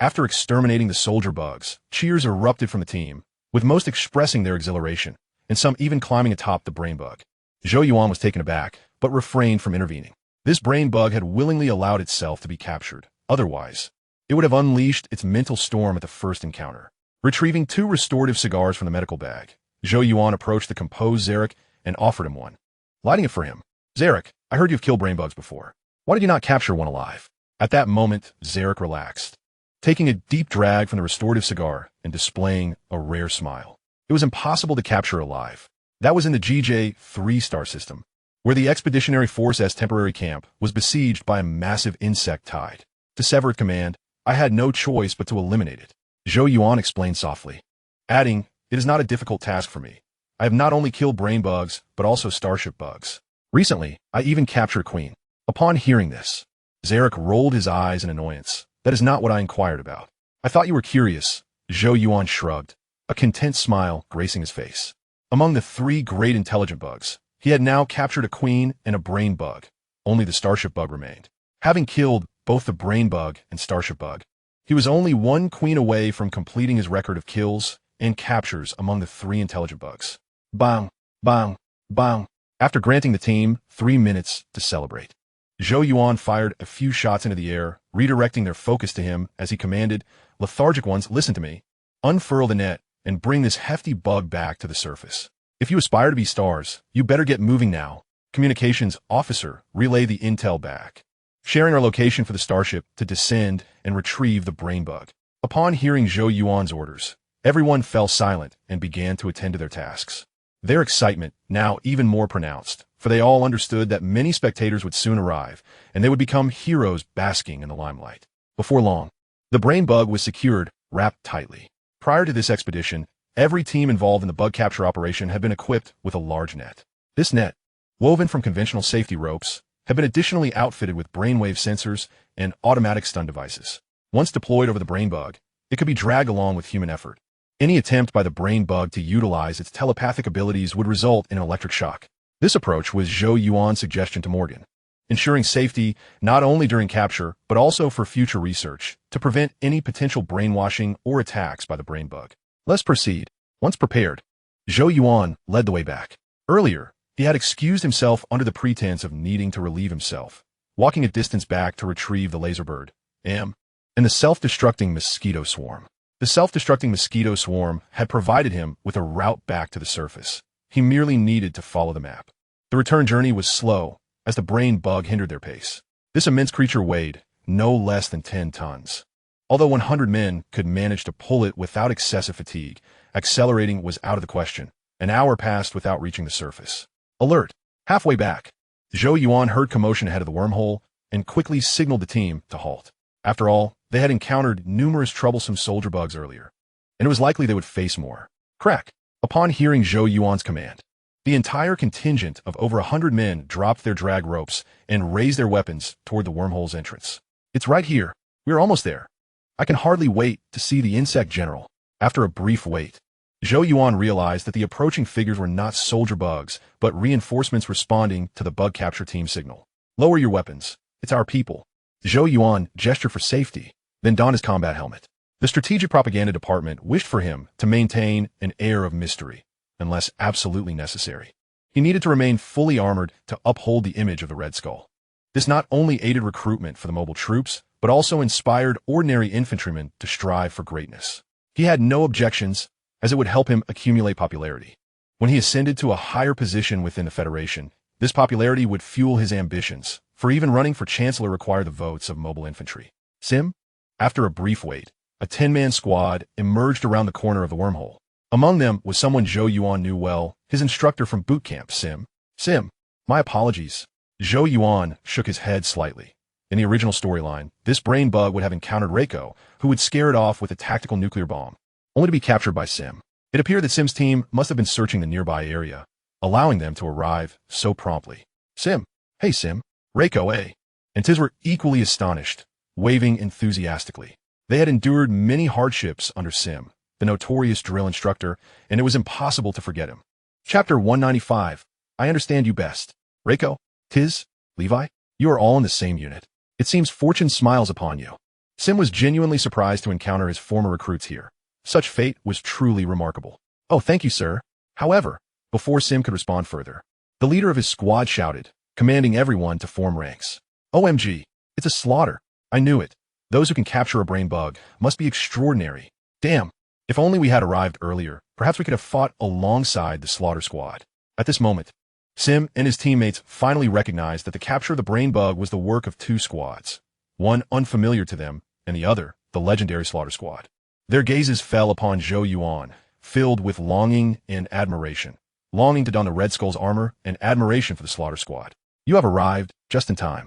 After exterminating the soldier bugs, cheers erupted from the team, with most expressing their exhilaration, and some even climbing atop the brain bug. Zhou Yuan was taken aback, but refrained from intervening. This brain bug had willingly allowed itself to be captured. Otherwise, it would have unleashed its mental storm at the first encounter. Retrieving 2 restorative cigars from the medical bag, Zhou Yuan approached the composed Zarek and offered him one. Lighting it for him. Zarek, I heard you've killed brain bugs before. Why did you not capture one alive? At that moment, Zarek relaxed, taking a deep drag from the restorative cigar and displaying a rare smile. It was impossible to capture alive. That was in the GJ-3 star system, where the Expeditionary Force's temporary camp was besieged by a massive insect tide. To sever its command, I had no choice but to eliminate it. Zhou Yuan explained softly, adding, it is not a difficult task for me. I have not only killed brain bugs, but also starship bugs. Recently, I even captured a queen. Upon hearing this, Zarek rolled his eyes in annoyance. That is not what I inquired about. I thought you were curious. Zhou Yuan shrugged, a content smile gracing his face. Among the 3 great intelligent bugs, he had now captured a queen and a brain bug. Only the starship bug remained. Having killed both the brain bug and starship bug, he was only 1 queen away from completing his record of kills and captures among the 3 intelligent bugs. Bang, bang, bang. After granting the team 3 minutes to celebrate, Zhou Yuan fired a few shots into the air, redirecting their focus to him as he commanded, lethargic ones, listen to me. Unfurl the net and bring this hefty bug back to the surface. If you aspire to be stars, you better get moving now. Communications officer, relay the intel back, sharing our location for the starship to descend and retrieve the brain bug. Upon hearing Zhou Yuan's orders, everyone fell silent and began to attend to their tasks. Their excitement now even more pronounced, for they all understood that many spectators would soon arrive, and they would become heroes basking in the limelight. Before long, the brain bug was secured, wrapped tightly. Prior to this expedition, every team involved in the bug capture operation had been equipped with a large net. This net, woven from conventional safety ropes, had been additionally outfitted with brainwave sensors and automatic stun devices. Once deployed over the brain bug, it could be dragged along with human effort. Any attempt by the brain bug to utilize its telepathic abilities would result in an electric shock. This approach was Zhou Yuan's suggestion to Morgan, ensuring safety not only during capture, but also for future research, to prevent any potential brainwashing or attacks by the brain bug. Let's proceed. Once prepared, Zhou Yuan led the way back. Earlier, He had excused himself under the pretense of needing to relieve himself, walking a distance back to retrieve the laser bird, and the self-destructing mosquito swarm. The self-destructing mosquito swarm had provided him with a route back to the surface. He merely needed to follow the map. The return journey was slow, as the brain bug hindered their pace. This immense creature weighed no less than 10 tons. Although 100 men could manage to pull it without excessive fatigue, accelerating was out of the question. An hour passed without reaching the surface. Alert! Halfway back, Zhou Yuan heard commotion ahead of the wormhole and quickly signaled the team to halt. After all, they had encountered numerous troublesome soldier bugs earlier, and it was likely they would face more. Crack! Upon hearing Zhou Yuan's command, the entire contingent of over 100 men dropped their drag ropes and raised their weapons toward the wormhole's entrance. It's right here. We're almost there. I can hardly wait to see the insect general. After a brief wait, Zhou Yuan realized that the approaching figures were not soldier bugs, but reinforcements responding to the bug capture team signal. Lower your weapons. It's our people. Zhou Yuan gestured for safety, then donned his combat helmet. The strategic propaganda department wished for him to maintain an air of mystery, unless absolutely necessary. He needed to remain fully armored to uphold the image of the Red Skull. This not only aided recruitment for the mobile troops, but also inspired ordinary infantrymen to strive for greatness. He had no objections, as it would help him accumulate popularity. When he ascended to a higher position within the Federation, this popularity would fuel his ambitions, for even running for Chancellor required the votes of mobile infantry. Sim? After a brief wait, a 10-man squad emerged around the corner of the wormhole. Among them was someone Zhou Yuan knew well, his instructor from boot camp, Sim. Sim, my apologies. Zhou Yuan shook his head slightly. In the original storyline, this brain bug would have encountered Reiko, who would scare it off with a tactical nuclear bomb, only to be captured by Sim. It appeared that Sim's team must have been searching the nearby area, allowing them to arrive so promptly. Sim. Hey, Sim. Reiko, eh? And Tiz were equally astonished, waving enthusiastically. They had endured many hardships under Sim, the notorious drill instructor, and it was impossible to forget him. Chapter 195. I understand you best. Reiko, Tiz, Levi, you are all in the same unit. It seems fortune smiles upon you. Sim was genuinely surprised to encounter his former recruits here. Such fate was truly remarkable. Oh, thank you, sir. However, before Sim could respond further, the leader of his squad shouted, commanding everyone to form ranks. OMG, it's a slaughter. I knew it. Those who can capture a brain bug must be extraordinary. Damn, if only we had arrived earlier, perhaps we could have fought alongside the slaughter squad. At this moment, Sim and his teammates finally recognized that the capture of the brain bug was the work of two squads, one unfamiliar to them, and the other, the legendary slaughter squad. Their gazes fell upon Zhou Yuan, filled with longing and admiration. Longing to don the Red Skull's armor and admiration for the slaughter squad. You have arrived just in time.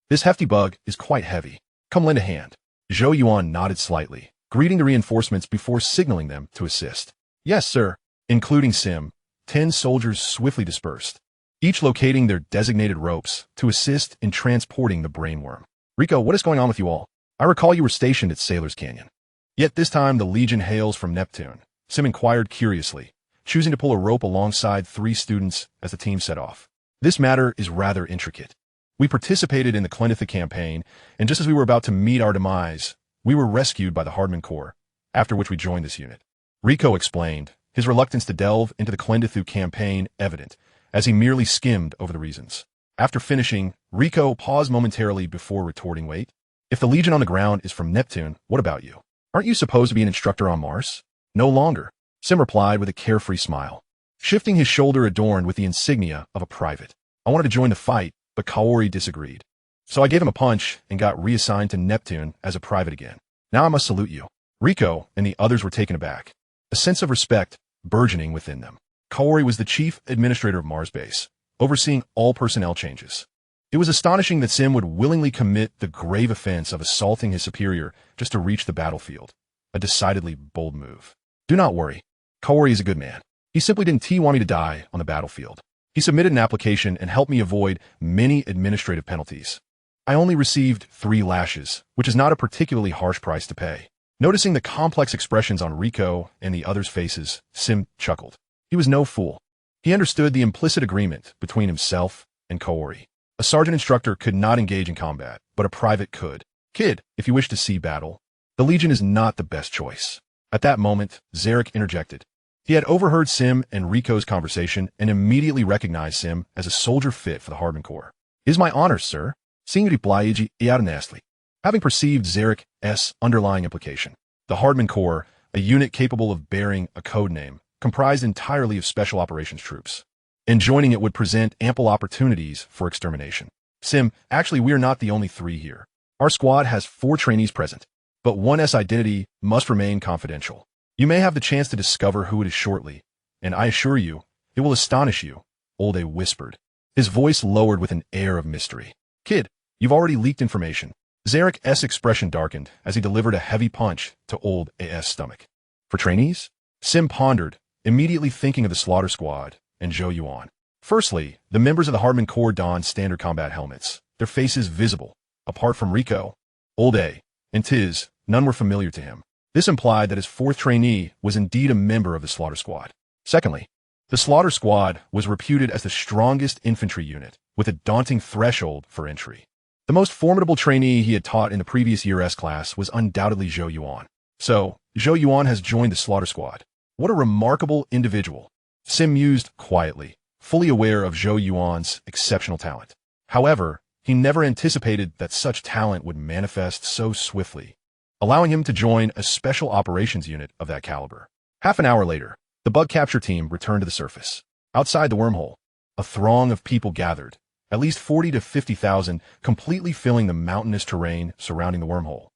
This hefty bug is quite heavy. Come lend a hand. Zhou Yuan nodded slightly, greeting the reinforcements before signaling them to assist. Yes, sir. Including Sim, 10 soldiers swiftly dispersed, each locating their designated ropes to assist in transporting the brainworm. Rico, what is going on with you all? I recall you were stationed at Sailor's Canyon. Yet this time the Legion hails from Neptune. Sim inquired curiously, choosing to pull a rope alongside 3 students as the team set off. This matter is rather intricate. We participated in the Clintu campaign, and just as we were about to meet our demise, we were rescued by the Hardman Corps, after which we joined this unit. Rico explained, his reluctance to delve into the Clintu campaign evident, as he merely skimmed over the reasons. After finishing, Rico paused momentarily before retorting, wait, if the Legion on the ground is from Neptune, what about you? Aren't you supposed to be an instructor on Mars? No longer, Sim replied with a carefree smile, shifting his shoulder adorned with the insignia of a private. I wanted to join the fight, but Kaori disagreed. So I gave him a punch and got reassigned to Neptune as a private again. Now I must salute you. Rico and the others were taken aback, a sense of respect burgeoning within them. Kaori was the chief administrator of Mars Base, overseeing all personnel changes. It was astonishing that Sim would willingly commit the grave offense of assaulting his superior just to reach the battlefield. A decidedly bold move. Do not worry. Kaori is a good man. He simply didn't want me to die on the battlefield. He submitted an application and helped me avoid many administrative penalties. I only received 3 lashes, which is not a particularly harsh price to pay. Noticing the complex expressions on Rico and the others' faces, Sim chuckled. He was no fool. He understood the implicit agreement between himself and Kaori. A sergeant instructor could not engage in combat, but a private could. Kid, if you wish to see battle, the Legion is not the best choice. At that moment, Zarek interjected. He had overheard Sim and Rico's conversation and immediately recognized Sim as a soldier fit for the Hardman Corps. "It is my honor, sir," Sim replied earnestly, having perceived Zarek's underlying implication. The Hardman Corps, a unit capable of bearing a code name, comprised entirely of special operations troops, and joining it would present ample opportunities for extermination. "Sim, actually we are not the only 3 here. Our squad has 4 trainees present, but one's identity must remain confidential. You may have the chance to discover who it is shortly, and I assure you, it will astonish you," Old A whispered, his voice lowered with an air of mystery. "Kid, you've already leaked information." Zarek's expression darkened as he delivered a heavy punch to Old A's stomach. "For trainees?" Sim pondered, immediately thinking of the Slaughter Squad and Zhou Yuan. Firstly, the members of the Hardman Corps donned standard combat helmets, their faces visible. Apart from Rico, Old A, and Tiz, none were familiar to him. This implied that his 4th trainee was indeed a member of the Slaughter Squad. Secondly, the Slaughter Squad was reputed as the strongest infantry unit, with a daunting threshold for entry. The most formidable trainee he had taught in the previous year's class was undoubtedly Zhou Yuan. So, Zhou Yuan has joined the Slaughter Squad. What a remarkable individual. Sim mused quietly, fully aware of Zhou Yuan's exceptional talent. However, he never anticipated that such talent would manifest so swiftly, allowing him to join a special operations unit of that caliber. Half an hour later, the bug capture team returned to the surface. Outside the wormhole, a throng of people gathered, at least 40 to 50,000, completely filling the mountainous terrain surrounding the wormhole.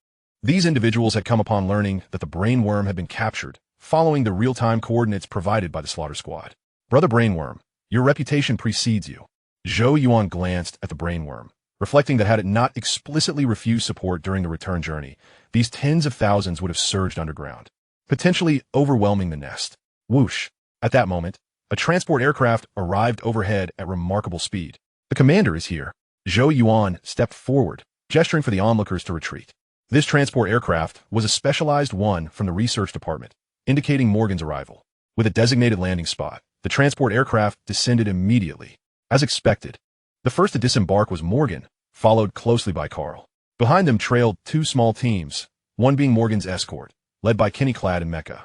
These individuals had come upon learning that the brainworm had been captured, following the real-time coordinates provided by the Slaughter Squad. "Brother Brainworm, your reputation precedes you." Zhou Yuan glanced at the brainworm, reflecting that had it not explicitly refused support during the return journey, these tens of thousands would have surged underground, potentially overwhelming the nest. Whoosh! At that moment, a transport aircraft arrived overhead at remarkable speed. "The commander is here." Zhou Yuan stepped forward, gesturing for the onlookers to retreat. This transport aircraft was a specialized one from the research department, indicating Morgan's arrival. With a designated landing spot, the transport aircraft descended immediately. As expected, the first to disembark was Morgan, followed closely by Carl. Behind them trailed 2 small teams, one being Morgan's escort, led by Kenny Clad and Mecha.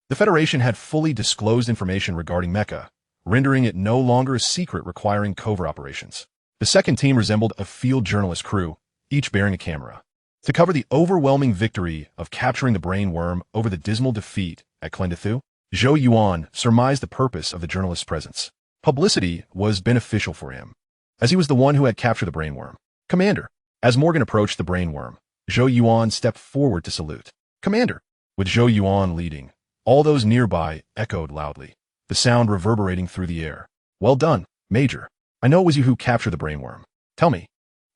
The Federation had fully disclosed information regarding Mecha, rendering it no longer a secret requiring covert operations. The second team resembled a field journalist crew, each bearing a camera, to cover the overwhelming victory of capturing the brainworm over the dismal defeat at Clintu. Zhou Yuan surmised the purpose of the journalist's presence. Publicity was beneficial for him, as he was the one who had captured the brainworm. "Commander." As Morgan approached the brainworm, Zhou Yuan stepped forward to salute. "Commander." With Zhou Yuan leading, all those nearby echoed loudly, the sound reverberating through the air. "Well done, Major. I know it was you who captured the brainworm. Tell me,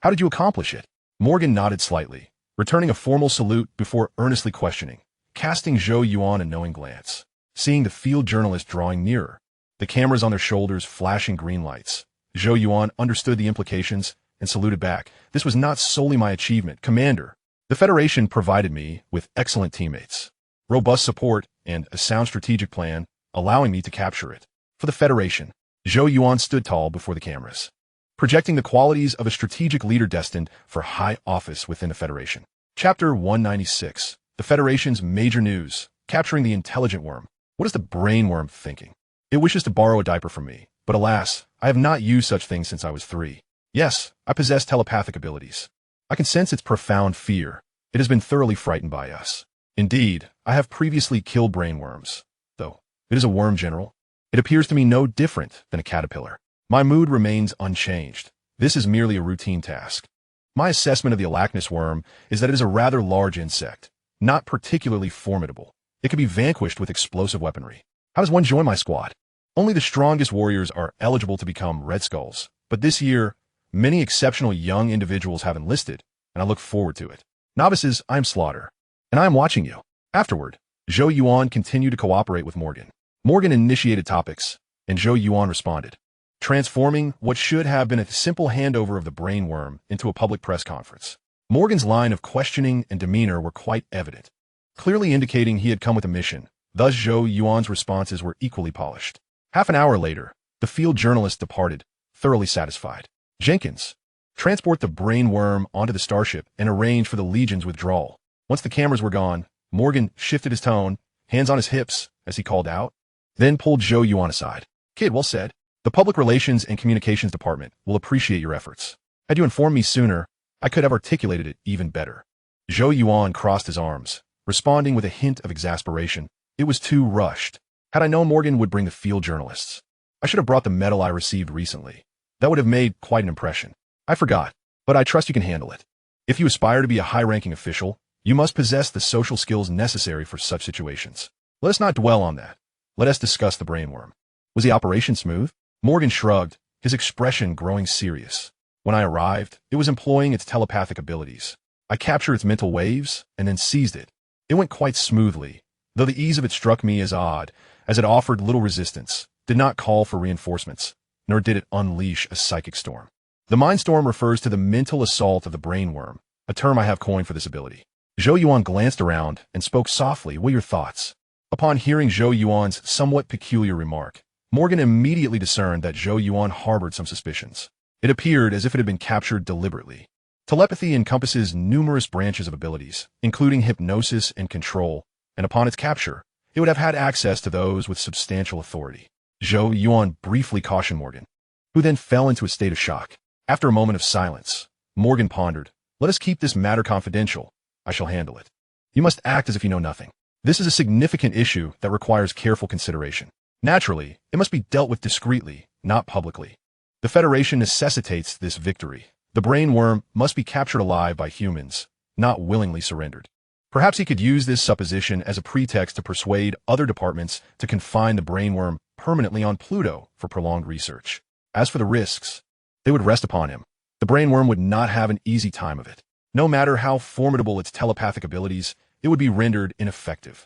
how did you accomplish it?" Morgan nodded slightly, returning a formal salute before earnestly questioning, casting Zhou Yuan a knowing glance. Seeing the field journalist drawing nearer, the cameras on their shoulders flashing green lights, Zhou Yuan understood the implications and saluted back. "This was not solely my achievement, Commander. The Federation provided me with excellent teammates, robust support, and a sound strategic plan, allowing me to capture it. For the Federation." Zhou Yuan stood tall before the cameras, projecting the qualities of a strategic leader destined for high office within the Federation. Chapter 196. The Federation's major news, capturing the intelligent worm. What is the brainworm thinking? It wishes to borrow a diaper from me, but alas, I have not used such things since I was 3. Yes, I possess telepathic abilities. I can sense its profound fear. It has been thoroughly frightened by us. Indeed, I have previously killed brainworms, though it is a worm general. It appears to me no different than a caterpillar. My mood remains unchanged. This is merely a routine task. My assessment of the Arachnus worm is that it is a rather large insect, not particularly formidable. It can be vanquished with explosive weaponry. How does one join my squad? Only the strongest warriors are eligible to become Red Skulls, but this year, many exceptional young individuals have enlisted, and I look forward to it. Novices, I am Slaughter, and I am watching you. Afterward, Zhou Yuan continued to cooperate with Morgan. Morgan initiated topics, and Zhou Yuan responded, transforming what should have been a simple handover of the brainworm into a public press conference. Morgan's line of questioning and demeanor were quite evident, clearly indicating he had come with a mission. Thus Zhou Yuan's responses were equally polished. Half an hour later, the field journalist departed, thoroughly satisfied. Jenkins, transport the brainworm onto the starship and arrange for the Legion's withdrawal. Once the cameras were gone, Morgan shifted his tone, hands on his hips, as he called out, then pulled Zhou Yuan aside. Kid, well said. The Public Relations and Communications Department will appreciate your efforts. Had you informed me sooner, I could have articulated it even better. Zhou Yuan crossed his arms, responding with a hint of exasperation. It was too rushed. Had I known Morgan would bring the field journalists, I should have brought the medal I received recently. That would have made quite an impression. I forgot, but I trust you can handle it. If you aspire to be a high-ranking official, you must possess the social skills necessary for such situations. Let us not dwell on that. Let us discuss the brainworm. Was the operation smooth? Morgan shrugged, his expression growing serious. When I arrived, it was employing its telepathic abilities. I captured its mental waves and then seized it. It went quite smoothly, though the ease of it struck me as odd, as it offered little resistance, did not call for reinforcements, nor did it unleash a psychic storm. The mind storm refers to the mental assault of the brainworm, a term I have coined for this ability. Zhou Yuan glanced around and spoke softly. What are your thoughts? Upon hearing Zhou Yuan's somewhat peculiar remark, Morgan immediately discerned that Zhou Yuan harbored some suspicions. It appeared as if it had been captured deliberately. Telepathy encompasses numerous branches of abilities, including hypnosis and control, and upon its capture, it would have had access to those with substantial authority. Zhou Yuan briefly cautioned Morgan, who then fell into a state of shock. After a moment of silence, Morgan pondered, "Let us keep this matter confidential. I shall handle it. You must act as if you know nothing. This is a significant issue that requires careful consideration. Naturally, it must be dealt with discreetly, not publicly. The Federation necessitates this victory. The brainworm must be captured alive by humans, not willingly surrendered." Perhaps he could use this supposition as a pretext to persuade other departments to confine the brainworm permanently on Pluto for prolonged research. As for the risks, they would rest upon him. The brainworm would not have an easy time of it. No matter how formidable its telepathic abilities, it would be rendered ineffective.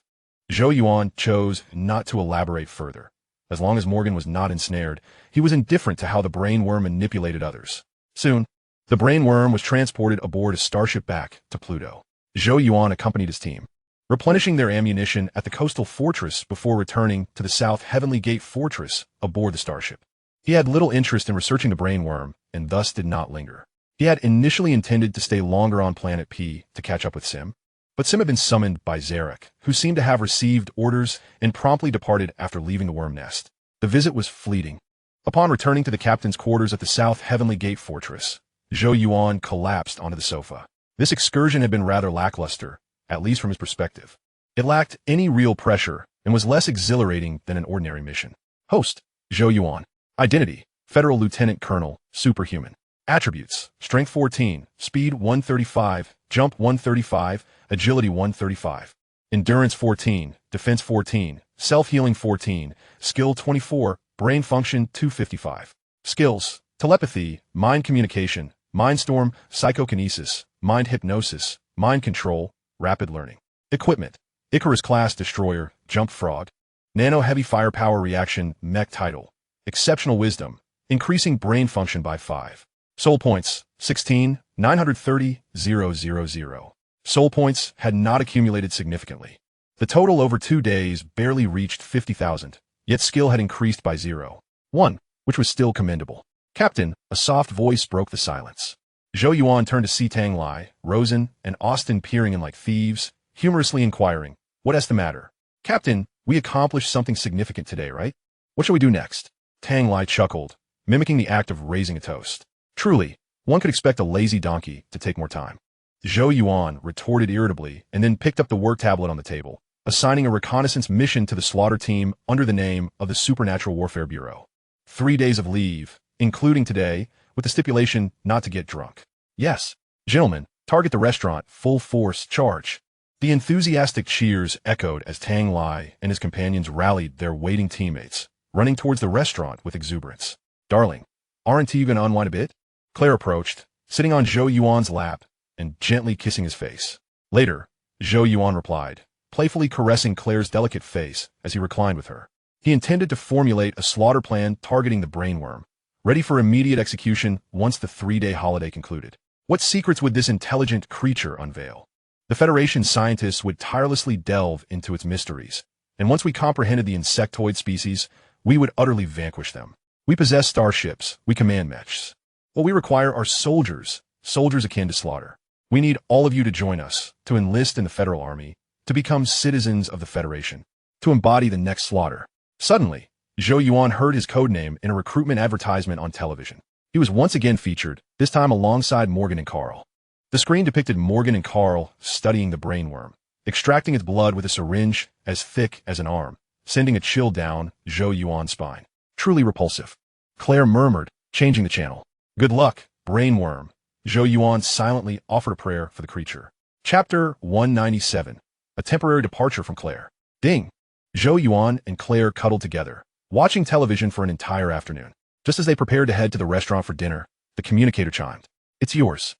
Zhou Yuan chose not to elaborate further. As long as Morgan was not ensnared, he was indifferent to how the brainworm manipulated others. Soon, the brainworm was transported aboard a starship back to Pluto. Zhou Yuan accompanied his team, replenishing their ammunition at the coastal fortress before returning to the South Heavenly Gate fortress aboard the starship. He had little interest in researching the brainworm and thus did not linger. He had initially intended to stay longer on Planet P to catch up with Sim, but Sim had been summoned by Zarek, who seemed to have received orders and promptly departed after leaving the worm nest. The visit was fleeting. Upon returning to the captain's quarters at the South Heavenly Gate fortress, Zhou Yuan collapsed onto the sofa. This excursion had been rather lackluster, at least from his perspective. It lacked any real pressure and was less exhilarating than an ordinary mission. Host, Zhou Yuan. Identity, Federal Lieutenant Colonel, Superhuman. Attributes, Strength 14, Speed 135, Jump 135, Agility 135. Endurance 14, Defense 14, Self-Healing 14, Skill 24, Brain Function 255. Skills, Telepathy, Mind Communication, Mindstorm, Psychokinesis, Mind Hypnosis, Mind Control, Rapid Learning. Equipment, Icarus-class Destroyer, Jump Frog. Nano-Heavy Firepower Reaction, Mech Title. Exceptional Wisdom, increasing brain function by 5. Soul Points, 16, 930,000. Soul Points had not accumulated significantly. The total over 2 days barely reached 50,000, yet skill had increased by 0.1, which was still commendable. Captain, a soft voice broke the silence. Zhou Yuan turned to Sitang Lai, Rosen, and Austin peering in like thieves, humorously inquiring, "What's the matter?" "Captain, we accomplished something significant today, right? What shall we do next?" Tang Lai chuckled, mimicking the act of raising a toast. "Truly, one could expect a lazy donkey to take more time." Zhou Yuan retorted irritably and then picked up the work tablet on the table, assigning a reconnaissance mission to the slaughter team under the name of the Supernatural Warfare Bureau. 3 days of leave, including today, with the stipulation not to get drunk. "Yes, gentlemen, target the restaurant, full force, charge." The enthusiastic cheers echoed as Tang Lai and his companions rallied their waiting teammates, running towards the restaurant with exuberance. "Darling, aren't you going to unwind a bit?" Claire approached, sitting on Zhou Yuan's lap and gently kissing his face. Later, Zhou Yuan replied, playfully caressing Claire's delicate face as he reclined with her. He intended to formulate a slaughter plan targeting the brainworm, ready for immediate execution once the 3-day holiday concluded. What secrets would this intelligent creature unveil? The Federation scientists would tirelessly delve into its mysteries, and once we comprehended the insectoid species, we would utterly vanquish them. We possess starships, we command mechs. What we require are soldiers, soldiers akin to slaughter. We need all of you to join us, to enlist in the Federal Army, to become citizens of the Federation, to embody the next slaughter. Suddenly, Zhou Yuan heard his codename in a recruitment advertisement on television. He was once again featured, this time alongside Morgan and Carl. The screen depicted Morgan and Carl studying the brainworm, extracting its blood with a syringe as thick as an arm, sending a chill down Zhou Yuan's spine. Truly repulsive. Claire murmured, changing the channel. Good luck, brainworm. Zhou Yuan silently offered a prayer for the creature. Chapter 197. A temporary departure from Claire. Ding. Zhou Yuan and Claire cuddled together, watching television for an entire afternoon. Just as they prepared to head to the restaurant for dinner, the communicator chimed. It's yours.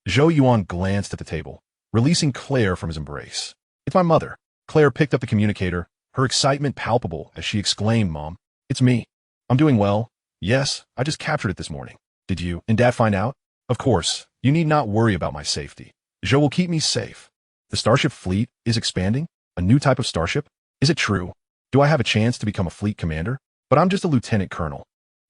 Zhou Yuan glanced at the table, releasing Claire from his embrace. It's my mother. Claire picked up the communicator, her excitement palpable as she exclaimed, Mom, it's me. I'm doing well. Yes, I just captured it this morning. Did you and Dad find out? Of course, you need not worry about my safety. Zhou will keep me safe. The Starship fleet is expanding? A new type of starship? Is it true? Do I have a chance to become a fleet commander? But I'm just a lieutenant colonel.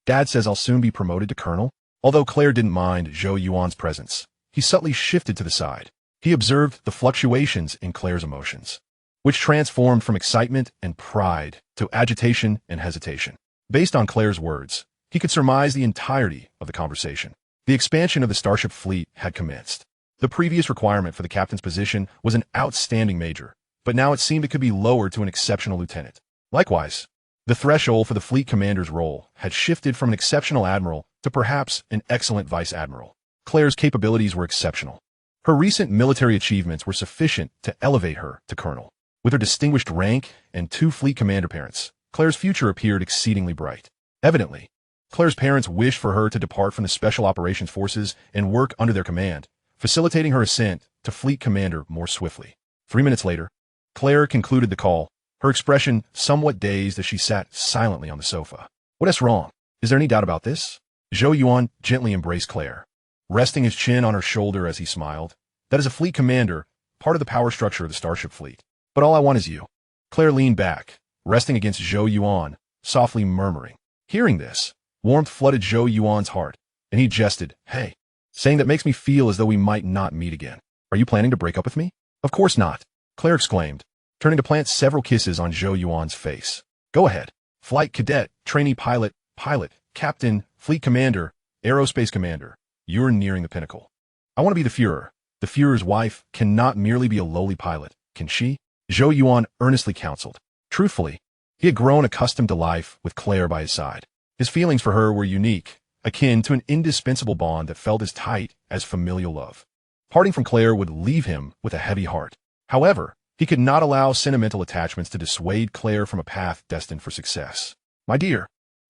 Dad says I'll soon be promoted to colonel. Although Claire didn't mind Zhou Yuan's presence, he subtly shifted to the side. He observed the fluctuations in Claire's emotions, which transformed from excitement and pride to agitation and hesitation. Based on Claire's words, he could surmise the entirety of the conversation. The expansion of the Starship fleet had commenced. The previous requirement for the captain's position was an outstanding major, but now it seemed it could be lowered to an exceptional lieutenant. Likewise, the threshold for the fleet commander's role had shifted from an exceptional admiral to perhaps an excellent vice admiral. Claire's capabilities were exceptional. Her recent military achievements were sufficient to elevate her to colonel. With her distinguished rank and 2 fleet commander parents, Claire's future appeared exceedingly bright. Evidently, Claire's parents wished for her to depart from the Special Operations Forces and work under their command, facilitating her ascent to fleet commander more swiftly. 3 minutes later, Claire concluded the call, her expression somewhat dazed as she sat silently on the sofa. What is wrong? Is there any doubt about this? Zhou Yuan gently embraced Claire, resting his chin on her shoulder as he smiled. That is a fleet commander, part of the power structure of the Starship fleet. But all I want is you. Claire leaned back, resting against Zhou Yuan, softly murmuring. Hearing this, warmth flooded Zhou Yuan's heart, and he jested, Hey, saying that makes me feel as though we might not meet again. Are you planning to break up with me? Of course not, Claire exclaimed, turning to plant several kisses on Zhou Yuan's face. Go ahead. Flight cadet, trainee pilot, captain, fleet commander, aerospace commander. You're nearing the pinnacle. I want to be the Führer. The Führer's wife cannot merely be a lowly pilot, can she? Zhou Yuan earnestly counseled. Truthfully, he had grown accustomed to life with Claire by his side. His feelings for her were unique, akin to an indispensable bond that felt as tight as familial love. Parting from Claire would leave him with a heavy heart. However, he could not allow sentimental attachments to dissuade Claire from a path destined for success. My dear,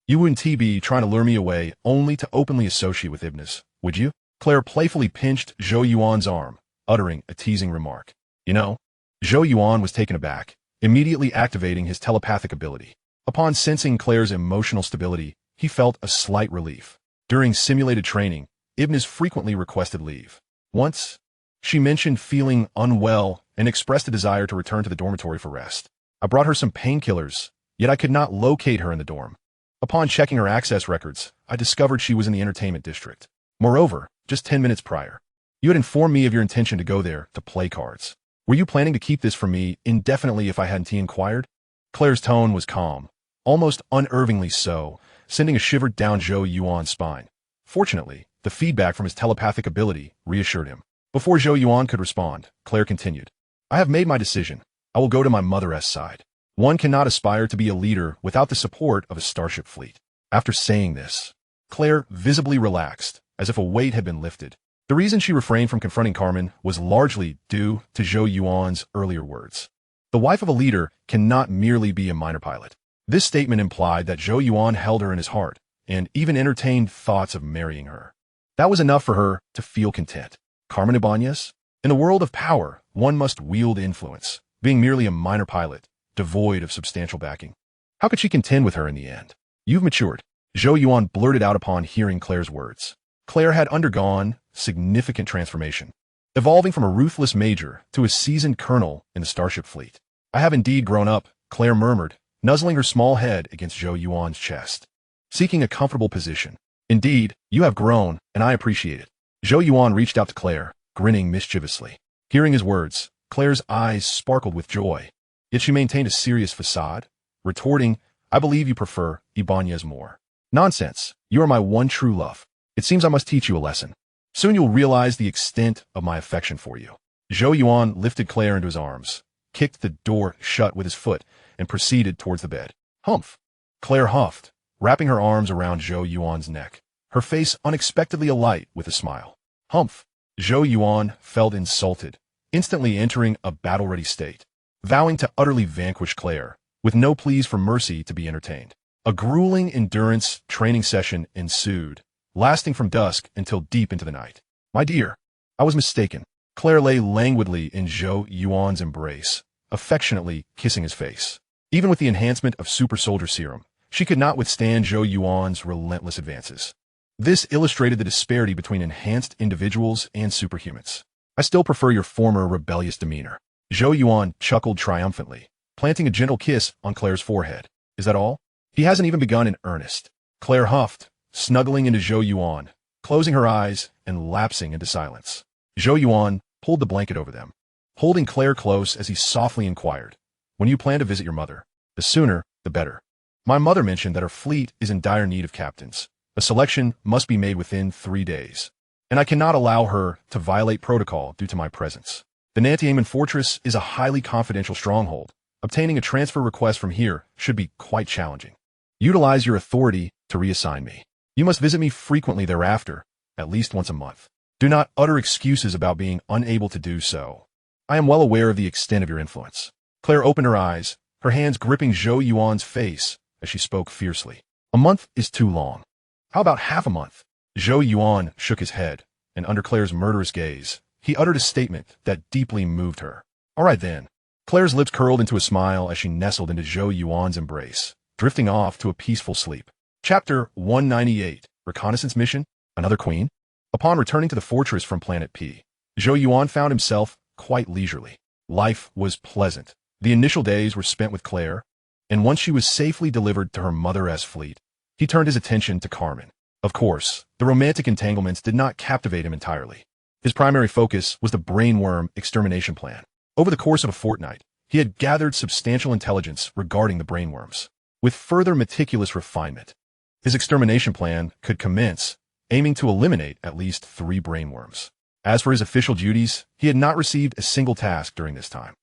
you wouldn't be trying to lure me away only to openly associate with Ibnis, would you? Claire playfully pinched Zhou Yuan's arm, uttering a teasing remark. You know, Zhou Yuan was taken aback, immediately activating his telepathic ability. Upon sensing Claire's emotional stability, he felt a slight relief. During simulated training, Ibnis frequently requested leave. Once, she mentioned feeling unwell and expressed a desire to return to the dormitory for rest. I brought her some painkillers, yet I could not locate her in the dorm. Upon checking her access records, I discovered she was in the entertainment district. Moreover, just 10 minutes prior, you had informed me of your intention to go there to play cards. Were you planning to keep this from me indefinitely if I hadn't inquired? Claire's tone was calm, almost unnervingly so, sending a shiver down Zhou Yuan's spine. Fortunately, the feedback from his telepathic ability reassured him. Before Zhou Yuan could respond, Claire continued. I have made my decision. I will go to my mother's side. One cannot aspire to be a leader without the support of a starship fleet. After saying this, Claire visibly relaxed, as if a weight had been lifted. The reason she refrained from confronting Carmen was largely due to Zhou Yuan's earlier words. The wife of a leader cannot merely be a minor pilot. This statement implied that Zhou Yuan held her in his heart, and even entertained thoughts of marrying her. That was enough for her to feel content. Carmen Ibanez? In the world of power, one must wield influence, being merely a minor pilot, devoid of substantial backing. How could she contend with her in the end? You've matured, Zhou Yuan blurted out upon hearing Claire's words. Claire had undergone significant transformation, evolving from a ruthless major to a seasoned colonel in the Starship fleet. I have indeed grown up, Claire murmured, nuzzling her small head against Zhou Yuan's chest, seeking a comfortable position. Indeed, you have grown, and I appreciate it. Zhou Yuan reached out to Claire, grinning mischievously. Hearing his words, Claire's eyes sparkled with joy, yet she maintained a serious facade, retorting, I believe you prefer Ibanez more. Nonsense. You are my one true love. It seems I must teach you a lesson. Soon you'll realize the extent of my affection for you. Zhou Yuan lifted Claire into his arms, kicked the door shut with his foot, and proceeded towards the bed. Humph! Claire huffed, wrapping her arms around Zhou Yuan's neck, her face unexpectedly alight with a smile. Humph! Zhou Yuan felt insulted, instantly entering a battle-ready state, vowing to utterly vanquish Claire, with no pleas for mercy to be entertained. A grueling endurance training session ensued, lasting from dusk until deep into the night. My dear, I was mistaken. Claire lay languidly in Zhou Yuan's embrace, affectionately kissing his face. Even with the enhancement of Super Soldier Serum, she could not withstand Zhou Yuan's relentless advances. This illustrated the disparity between enhanced individuals and superhumans. I still prefer your former rebellious demeanor. Zhou Yuan chuckled triumphantly, planting a gentle kiss on Claire's forehead. Is that all? He hasn't even begun in earnest. Claire huffed, snuggling into Zhou Yuan, closing her eyes and lapsing into silence. Zhou Yuan pulled the blanket over them, holding Claire close as he softly inquired, "When you plan to visit your mother? The sooner, the better. My mother mentioned that her fleet is in dire need of captains. A selection must be made within 3 days, and I cannot allow her to violate protocol due to my presence. The Nanchon fortress is a highly confidential stronghold. Obtaining a transfer request from here should be quite challenging. Utilize your authority to reassign me. You must visit me frequently thereafter, at least once a month. Do not utter excuses about being unable to do so. I am well aware of the extent of your influence." Claire opened her eyes, her hands gripping Zhou Yuan's face as she spoke fiercely. "A month is too long. How about half a month?" Zhou Yuan shook his head, and under Claire's murderous gaze, he uttered a statement that deeply moved her. "All right then." Claire's lips curled into a smile as she nestled into Zhou Yuan's embrace, drifting off to a peaceful sleep. Chapter 198, Reconnaissance Mission, Another Queen. Upon returning to the fortress from Planet P, Zhou Yuan found himself quite leisurely. Life was pleasant. The initial days were spent with Claire, and once she was safely delivered to her mother's fleet, he turned his attention to Carmen. Of course, the romantic entanglements did not captivate him entirely. His primary focus was the brainworm extermination plan. Over the course of a fortnight, he had gathered substantial intelligence regarding the brainworms. With further meticulous refinement, his extermination plan could commence, aiming to eliminate at least 3 brainworms. As for his official duties, he had not received a single task during this time.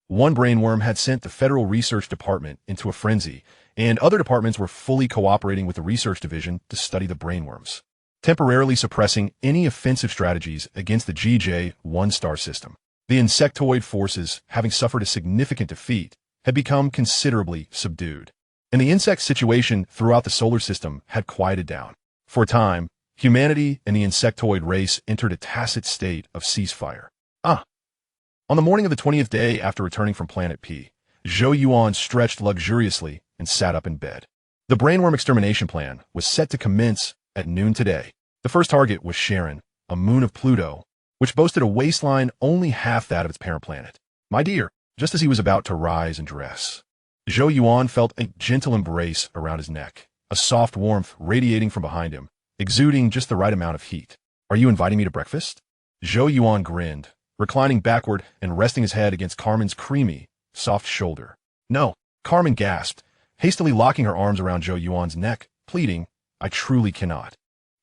One brainworm had sent the Federal Research Department into a frenzy, and other departments were fully cooperating with the Research Division to study the brainworms, temporarily suppressing any offensive strategies against the GJ-1 star system. The insectoid forces, having suffered a significant defeat, had become considerably subdued, and the insect situation throughout the solar system had quieted down. For a time, humanity and the insectoid race entered a tacit state of ceasefire. On the morning of the 20th day after returning from Planet P, Zhou Yuan stretched luxuriously and sat up in bed. The brainworm extermination plan was set to commence at noon today. The first target was Charon, a moon of Pluto, which boasted a waistline only half that of its parent planet. My dear, just as he was about to rise and dress, Zhou Yuan felt a gentle embrace around his neck, a soft warmth radiating from behind him, exuding just the right amount of heat. "Are you inviting me to breakfast?" Zhou Yuan grinned, reclining backward and resting his head against Carmen's creamy, soft shoulder. "No," Carmen gasped, hastily locking her arms around Zhou Yuan's neck, pleading, "I truly cannot.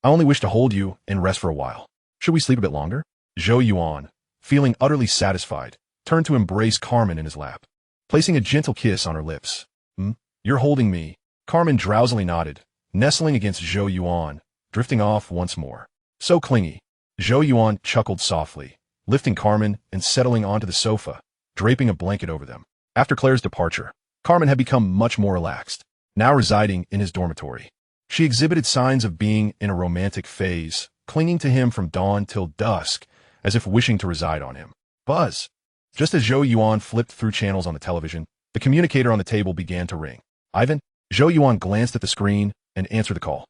I only wish to hold you and rest for a while. Should we sleep a bit longer?" Zhou Yuan, feeling utterly satisfied, turned to embrace Carmen in his lap, placing a gentle kiss on her lips. You're holding me." Carmen drowsily nodded, nestling against Zhou Yuan, drifting off once more. "So clingy." Zhou Yuan chuckled softly, lifting Carmen and settling onto the sofa, draping a blanket over them. After Claire's departure, Carmen had become much more relaxed, now residing in his dormitory. She exhibited signs of being in a romantic phase, clinging to him from dawn till dusk, as if wishing to reside on him. Buzz! Just as Zhou Yuan flipped through channels on the television, the communicator on the table began to ring. "Ivan?" Zhou Yuan glanced at the screen and answered the call.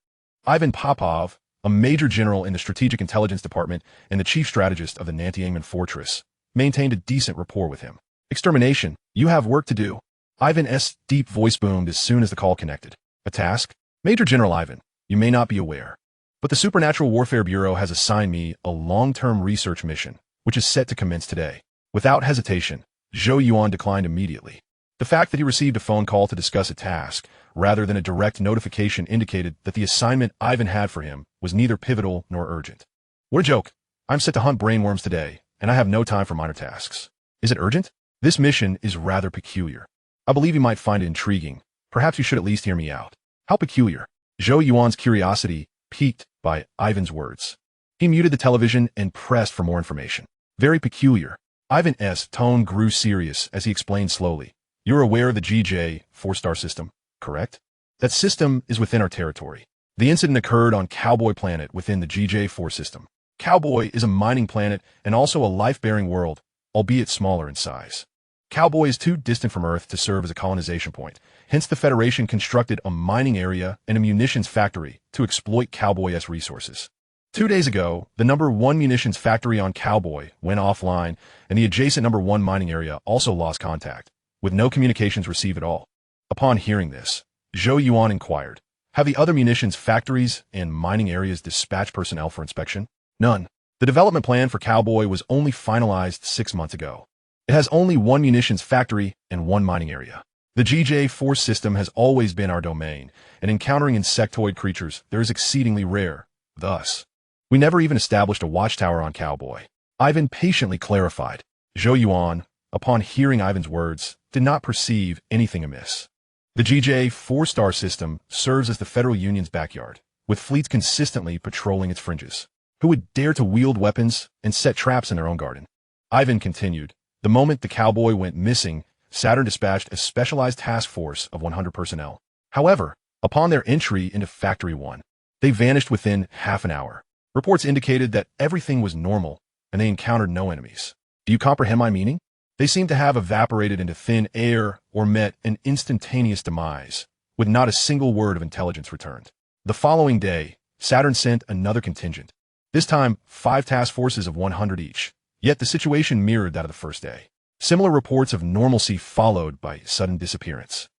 Ivan Popov, a major general in the Strategic Intelligence Department and the chief strategist of the Nanchon Fortress, maintained a decent rapport with him. "Extermination, you have work to do." Ivan's deep voice boomed as soon as the call connected. "A task? Major General Ivan, you may not be aware, but the Supernatural Warfare Bureau has assigned me a long-term research mission, which is set to commence today." Without hesitation, Zhou Yuan declined immediately. The fact that he received a phone call to discuss a task rather than a direct notification indicated that the assignment Ivan had for him was neither pivotal nor urgent. What a joke. I'm set to hunt brainworms today, and I have no time for minor tasks. Is it urgent? This mission is rather peculiar. I believe you might find it intriguing. Perhaps you should at least hear me out. How peculiar? Zhou Yuan's curiosity piqued by Ivan's words. He muted the television and pressed for more information. Very peculiar. Ivan's tone grew serious as he explained slowly. You're aware of the GJ 4-star system, correct? That system is within our territory. The incident occurred on Cowboy Planet within the GJ4 system. Cowboy is a mining planet and also a life-bearing world, albeit smaller in size. Cowboy is too distant from Earth to serve as a colonization point. Hence, the Federation constructed a mining area and a munitions factory to exploit Cowboy's resources. 2 days ago, the number 1 munitions factory on Cowboy went offline, and the adjacent number 1 mining area also lost contact, with no communications received at all. Upon hearing this, Zhou Yuan inquired, have the other munitions factories and mining areas dispatched personnel for inspection? None. The development plan for Cowboy was only finalized 6 months ago. It has only 1 munitions factory and 1 mining area. The GJ4 system has always been our domain, and encountering insectoid creatures there is exceedingly rare. Thus, we never even established a watchtower on Cowboy. Ivan patiently clarified. Zhou Yuan, upon hearing Ivan's words, did not perceive anything amiss. The GJ 4-star system serves as the Federal Union's backyard, with fleets consistently patrolling its fringes. Who would dare to wield weapons and set traps in their own garden? Ivan continued. The moment the Cowboy went missing, Saturn dispatched a specialized task force of 100 personnel. However, upon their entry into Factory 1, they vanished within half an hour. Reports indicated that everything was normal, and they encountered no enemies. Do you comprehend my meaning? They seem to have evaporated into thin air or met an instantaneous demise, with not a single word of intelligence returned. The following day, Saturn sent another contingent. This time, 5 task forces of 100 each. Yet the situation mirrored that of the first day. Similar reports of normalcy followed by sudden disappearance,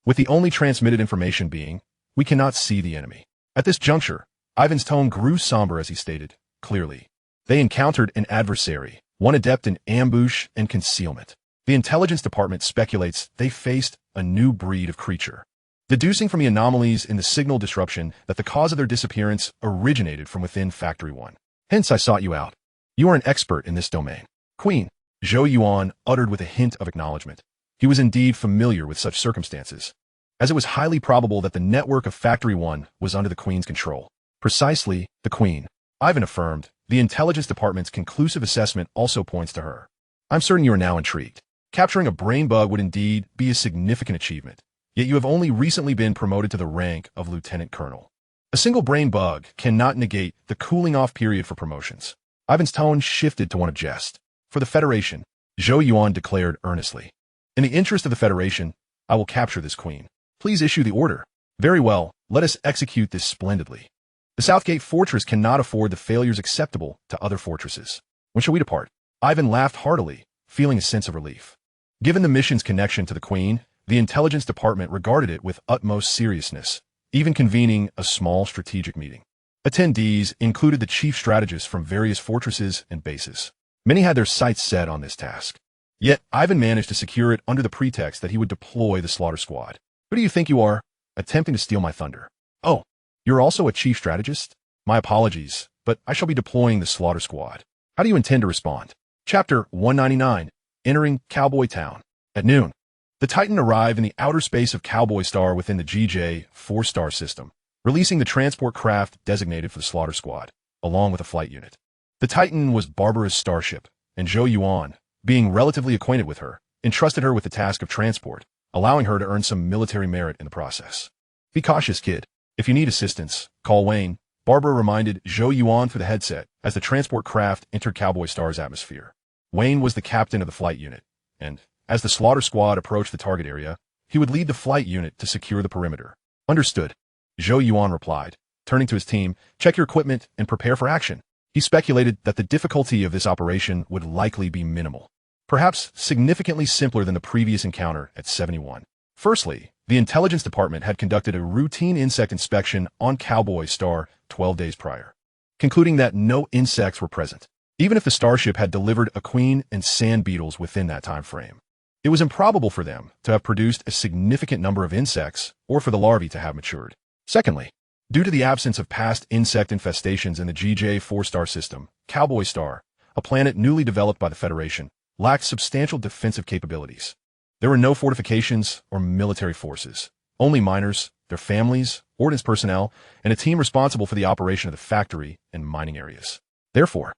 with the only transmitted information being, we cannot see the enemy. At this juncture, Ivan's tone grew somber as he stated, clearly. They encountered an adversary, one adept in ambush and concealment. The intelligence department speculates they faced a new breed of creature, deducing from the anomalies in the signal disruption that the cause of their disappearance originated from within Factory 1. Hence I sought you out. You are an expert in this domain. Queen, Zhou Yuan uttered with a hint of acknowledgement. He was indeed familiar with such circumstances, as it was highly probable that the network of Factory 1 was under the Queen's control. Precisely, the Queen, Ivan affirmed. The intelligence department's conclusive assessment also points to her. I'm certain you are now intrigued. Capturing a brain bug would indeed be a significant achievement, yet you have only recently been promoted to the rank of Lieutenant Colonel. A single brain bug cannot negate the cooling-off period for promotions. Ivan's tone shifted to one of jest. For the Federation, Zhou Yuan declared earnestly. In the interest of the Federation, I will capture this queen. Please issue the order. Very well, let us execute this splendidly. The Southgate Fortress cannot afford the failures acceptable to other fortresses. When shall we depart? Ivan laughed heartily, feeling a sense of relief. Given the mission's connection to the Queen, the intelligence department regarded it with utmost seriousness, even convening a small strategic meeting. Attendees included the chief strategists from various fortresses and bases. Many had their sights set on this task. Yet, Ivan managed to secure it under the pretext that he would deploy the slaughter squad. Who do you think you are, attempting to steal my thunder? Oh, you're also a chief strategist? My apologies, but I shall be deploying the slaughter squad. How do you intend to respond? Chapter 199, Entering Cowboy Town. At noon, the Titan arrived in the outer space of Cowboy Star within the GJ 4-star system, releasing the transport craft designated for the slaughter squad, along with a flight unit. The Titan was Barbara's starship, and Zhou Yuan, being relatively acquainted with her, entrusted her with the task of transport, allowing her to earn some military merit in the process. Be cautious, kid. If you need assistance, call Wayne, Barbara reminded Zhou Yuan through the headset as the transport craft entered Cowboy Star's atmosphere. Wayne was the captain of the flight unit, and, as the slaughter squad approached the target area, he would lead the flight unit to secure the perimeter. Understood, Zhou Yuan replied, turning to his team, check your equipment and prepare for action. He speculated that the difficulty of this operation would likely be minimal, perhaps significantly simpler than the previous encounter at 71. Firstly, the intelligence department had conducted a routine insect inspection on Cowboy Star 12 days prior, concluding that no insects were present, even if the starship had delivered a queen and sand beetles within that time frame. It was improbable for them to have produced a significant number of insects or for the larvae to have matured. Secondly, due to the absence of past insect infestations in the GJ-4 star system, Cowboy Star, a planet newly developed by the Federation, lacked substantial defensive capabilities. There were no fortifications or military forces, only miners, their families, ordnance personnel, and a team responsible for the operation of the factory and mining areas. Therefore,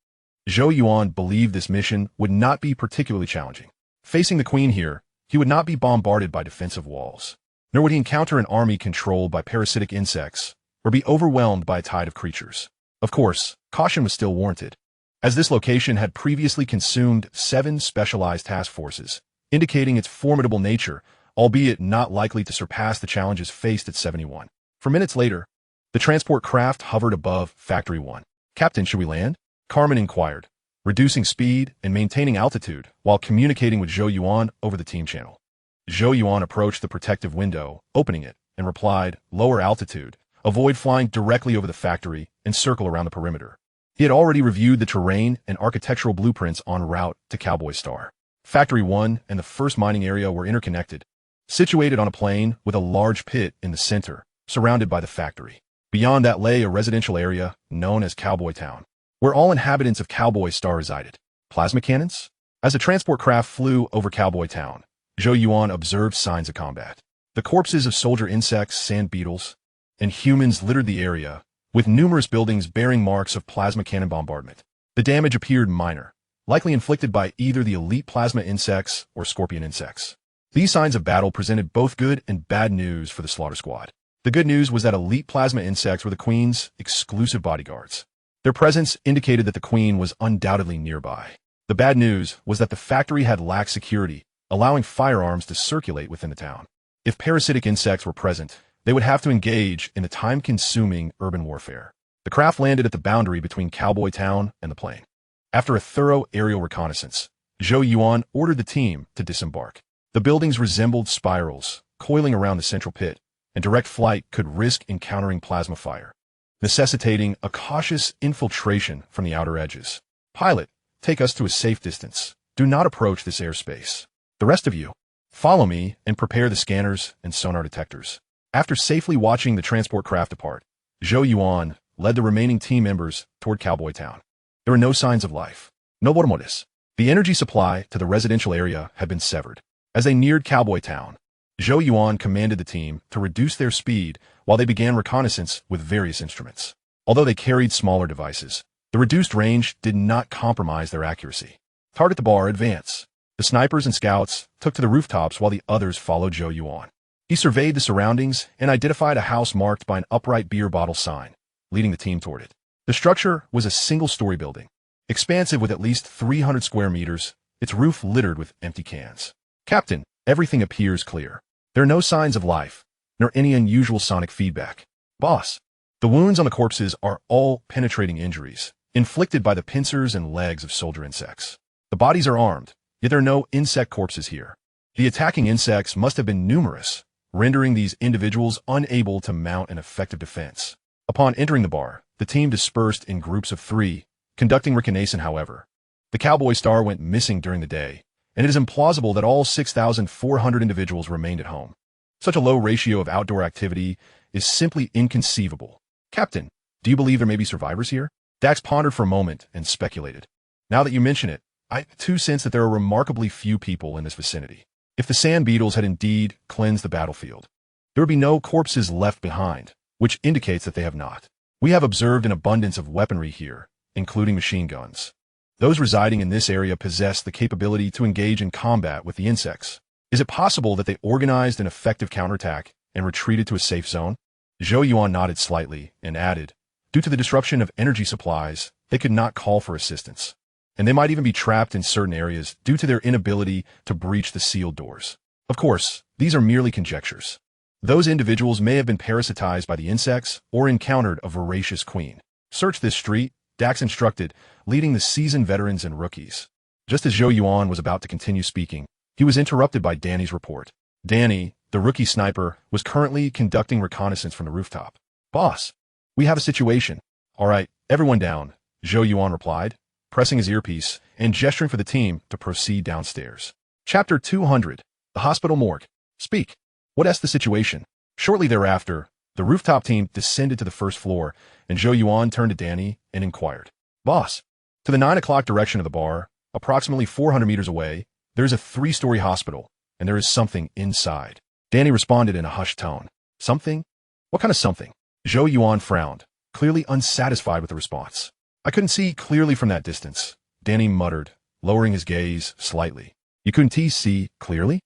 Zhou Yuan believed this mission would not be particularly challenging. Facing the Queen here, he would not be bombarded by defensive walls, nor would he encounter an army controlled by parasitic insects or be overwhelmed by a tide of creatures. Of course, caution was still warranted, as this location had previously consumed 7 specialized task forces, indicating its formidable nature, albeit not likely to surpass the challenges faced at 71. For minutes later, the transport craft hovered above Factory 1. "Captain, should we land?" Carmen inquired, reducing speed and maintaining altitude while communicating with Zhou Yuan over the team channel. Zhou Yuan approached the protective window, opening it, and replied, "Lower altitude. Avoid flying directly over the factory and circle around the perimeter." He had already reviewed the terrain and architectural blueprints en route to Cowboy Star. Factory 1 and the first mining area were interconnected, situated on a plain with a large pit in the center, surrounded by the factory. Beyond that lay a residential area known as Cowboy Town, where all inhabitants of Cowboy Star resided. Plasma cannons? As the transport craft flew over Cowboy Town, Zhou Yuan observed signs of combat. The corpses of soldier insects, sand beetles, and humans littered the area, with numerous buildings bearing marks of plasma cannon bombardment. The damage appeared minor, likely inflicted by either the elite plasma insects or scorpion insects. These signs of battle presented both good and bad news for the slaughter squad. The good news was that elite plasma insects were the Queen's exclusive bodyguards. Their presence indicated that the Queen was undoubtedly nearby. The bad news was that the factory had lax security, allowing firearms to circulate within the town. If parasitic insects were present, they would have to engage in the time-consuming urban warfare. The craft landed at the boundary between Cowboy Town and the plain. After a thorough aerial reconnaissance, Zhou Yuan ordered the team to disembark. The buildings resembled spirals, coiling around the central pit, and direct flight could risk encountering plasma fire, necessitating a cautious infiltration from the outer edges. "Pilot, take us to a safe distance. Do not approach this airspace. The rest of you, follow me and prepare the scanners and sonar detectors." After safely watching the transport craft depart, Zhou Yuan led the remaining team members toward Cowboy Town. There were no signs of life. No bormodis. The energy supply to the residential area had been severed. As they neared Cowboy Town, Zhou Yuan commanded the team to reduce their speed while they began reconnaissance with various instruments. Although they carried smaller devices, the reduced range did not compromise their accuracy. "Target the bar, advance." The snipers and scouts took to the rooftops while the others followed Zhou Yuan. He surveyed the surroundings and identified a house marked by an upright beer bottle sign, leading the team toward it. The structure was a single-story building, expansive with at least 300 square meters, its roof littered with empty cans. "Captain, everything appears clear. There are no signs of life, nor any unusual sonic feedback." "Boss, the wounds on the corpses are all penetrating injuries, inflicted by the pincers and legs of soldier insects. The bodies are armed, yet there are no insect corpses here. The attacking insects must have been numerous, rendering these individuals unable to mount an effective defense." Upon entering the bar, the team dispersed in groups of 3, conducting reconnaissance. However, the Cowboy Star went missing during the day, and it is implausible that all 6,400 individuals remained at home. Such a low ratio of outdoor activity is simply inconceivable. "Captain, do you believe there may be survivors here?" Dax pondered for a moment and speculated. "Now that you mention it, I too sense that there are remarkably few people in this vicinity. If the sand beetles had indeed cleansed the battlefield, there would be no corpses left behind, which indicates that they have not. We have observed an abundance of weaponry here, including machine guns. Those residing in this area possess the capability to engage in combat with the insects. Is it possible that they organized an effective counterattack and retreated to a safe zone?" Zhou Yuan nodded slightly and added, "Due to the disruption of energy supplies, they could not call for assistance, and they might even be trapped in certain areas due to their inability to breach the sealed doors. Of course, these are merely conjectures. Those individuals may have been parasitized by the insects or encountered a voracious queen. Search this street," Dax instructed, leading the seasoned veterans and rookies. Just as Zhou Yuan was about to continue speaking, he was interrupted by Danny's report. Danny, the rookie sniper, was currently conducting reconnaissance from the rooftop. "Boss, we have a situation." "All right, everyone down," Zhou Yuan replied, pressing his earpiece and gesturing for the team to proceed downstairs. Chapter 200. The Hospital Morgue. Speak. What's the situation? Shortly thereafter, the rooftop team descended to the first floor, and Zhou Yuan turned to Danny and inquired. Boss, to the 9 o'clock direction of the bar, approximately 400 meters away, there is a 3-story hospital, and there is something inside. Danny responded in a hushed tone. Something? What kind of something? Zhou Yuan frowned, clearly unsatisfied with the response. I couldn't see clearly from that distance, Danny muttered, lowering his gaze slightly. You couldn't see clearly?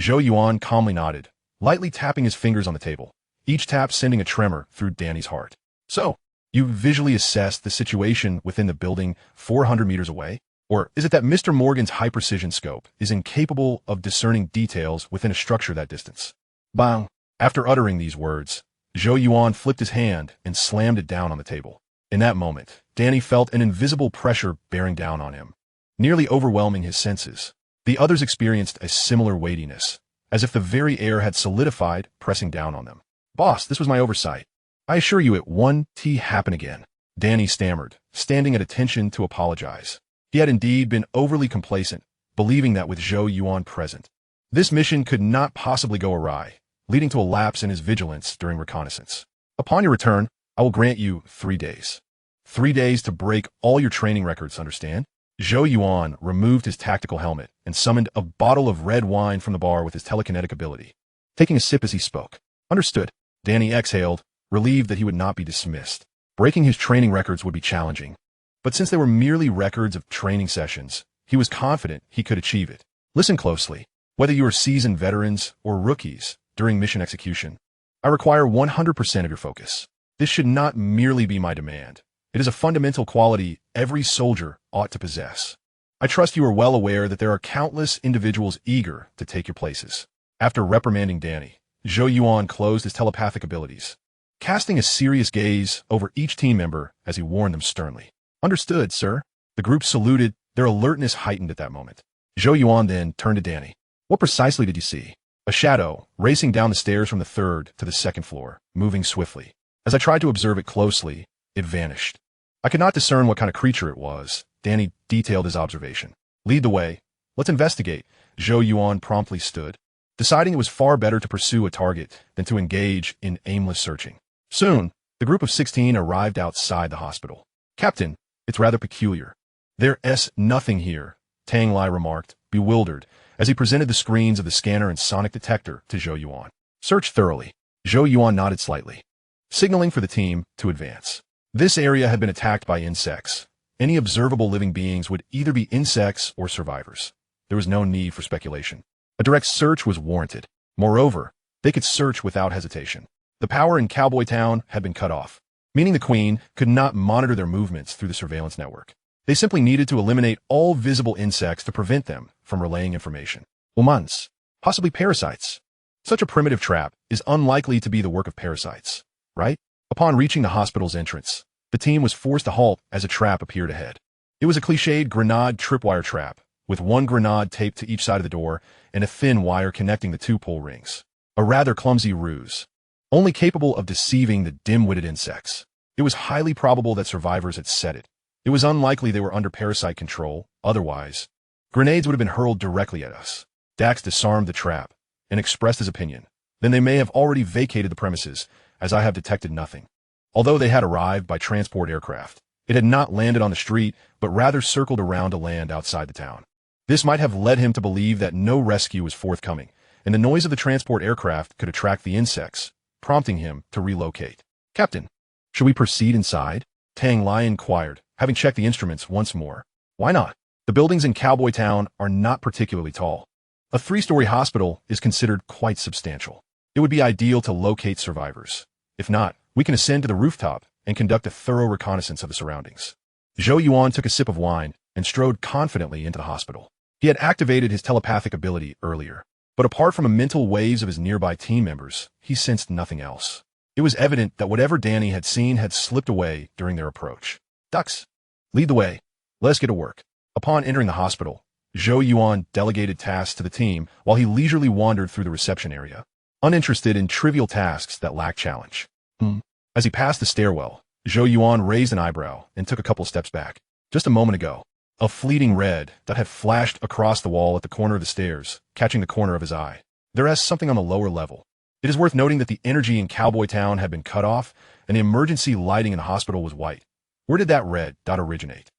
Zhou Yuan calmly nodded, lightly tapping his fingers on the table, each tap sending a tremor through Danny's heart. So, you visually assessed the situation within the building 400 meters away? Or is it that Mr. Morgan's high-precision scope is incapable of discerning details within a structure that distance? Bang! After uttering these words, Zhou Yuan flipped his hand and slammed it down on the table. In that moment, Danny felt an invisible pressure bearing down on him, nearly overwhelming his senses. The others experienced a similar weightiness, as if the very air had solidified, pressing down on them. Boss, this was my oversight. I assure you it won't happen again. Danny stammered, standing at attention to apologize. He had indeed been overly complacent, believing that with Zhou Yuan present, this mission could not possibly go awry, leading to a lapse in his vigilance during reconnaissance. Upon your return, I will grant you 3 days. 3 days to break all your training records, understand? Zhou Yuan removed his tactical helmet and summoned a bottle of red wine from the bar with his telekinetic ability, taking a sip as he spoke. Understood. Danny exhaled, relieved that he would not be dismissed. Breaking his training records would be challenging, but since they were merely records of training sessions, he was confident he could achieve it. Listen closely. Whether you are seasoned veterans or rookies during mission execution, I require 100% of your focus. This should not merely be my demand. It is a fundamental quality every soldier ought to possess. I trust you are well aware that there are countless individuals eager to take your places. After reprimanding Danny, Zhou Yuan closed his telepathic abilities, casting a serious gaze over each team member as he warned them sternly. Understood, sir. The group saluted, their alertness heightened at that moment. Zhou Yuan then turned to Danny. What precisely did you see? A shadow, racing down the stairs from the 3rd to the 2nd floor, moving swiftly. As I tried to observe it closely, it vanished. I could not discern what kind of creature it was. Danny detailed his observation. Lead the way. Let's investigate. Zhou Yuan promptly stood, deciding it was far better to pursue a target than to engage in aimless searching. Soon, the group of 16 arrived outside the hospital. Captain, it's rather peculiar. There's nothing here, Tang Lai remarked, bewildered, as he presented the screens of the scanner and sonic detector to Zhou Yuan. Search thoroughly. Zhou Yuan nodded slightly, signaling for the team to advance. This area had been attacked by insects. Any observable living beings would either be insects or survivors. There was no need for speculation. A direct search was warranted. Moreover, they could search without hesitation. The power in Cowboy Town had been cut off, meaning the Queen could not monitor their movements through the surveillance network. They simply needed to eliminate all visible insects to prevent them from relaying information. Humans, possibly parasites. Such a primitive trap is unlikely to be the work of parasites, right? Upon reaching the hospital's entrance, the team was forced to halt as a trap appeared ahead. It was a cliched grenade tripwire trap, with one grenade taped to each side of the door and a thin wire connecting the 2 pull rings. A rather clumsy ruse, only capable of deceiving the dim-witted insects. It was highly probable that survivors had set it. It was unlikely they were under parasite control, otherwise, grenades would have been hurled directly at us. Dax disarmed the trap and expressed his opinion. Then they may have already vacated the premises, as I have detected nothing. Although they had arrived by transport aircraft, it had not landed on the street, but rather circled around to land outside the town. This might have led him to believe that no rescue was forthcoming, and the noise of the transport aircraft could attract the insects, prompting him to relocate. Captain, should we proceed inside? Tang Lai inquired, having checked the instruments once more. Why not? The buildings in Cowboy Town are not particularly tall. A 3-story hospital is considered quite substantial. It would be ideal to locate survivors. If not, we can ascend to the rooftop and conduct a thorough reconnaissance of the surroundings. Zhou Yuan took a sip of wine and strode confidently into the hospital. He had activated his telepathic ability earlier, but apart from a mental waves of his nearby team members, he sensed nothing else. It was evident that whatever Danny had seen had slipped away during their approach. Ducks, lead the way. Let's get to work. Upon entering the hospital, Zhou Yuan delegated tasks to the team while he leisurely wandered through the reception area, uninterested in trivial tasks that lacked challenge. As he passed the stairwell, Zhou Yuan raised an eyebrow and took a couple steps back. Just a moment ago, A fleeting red that had flashed across the wall at the corner of the stairs, catching the corner of his eye. There is something on the lower level. It is worth noting that the energy in Cowboy Town had been cut off, and the emergency lighting in the hospital was white. Where did that red dot originate?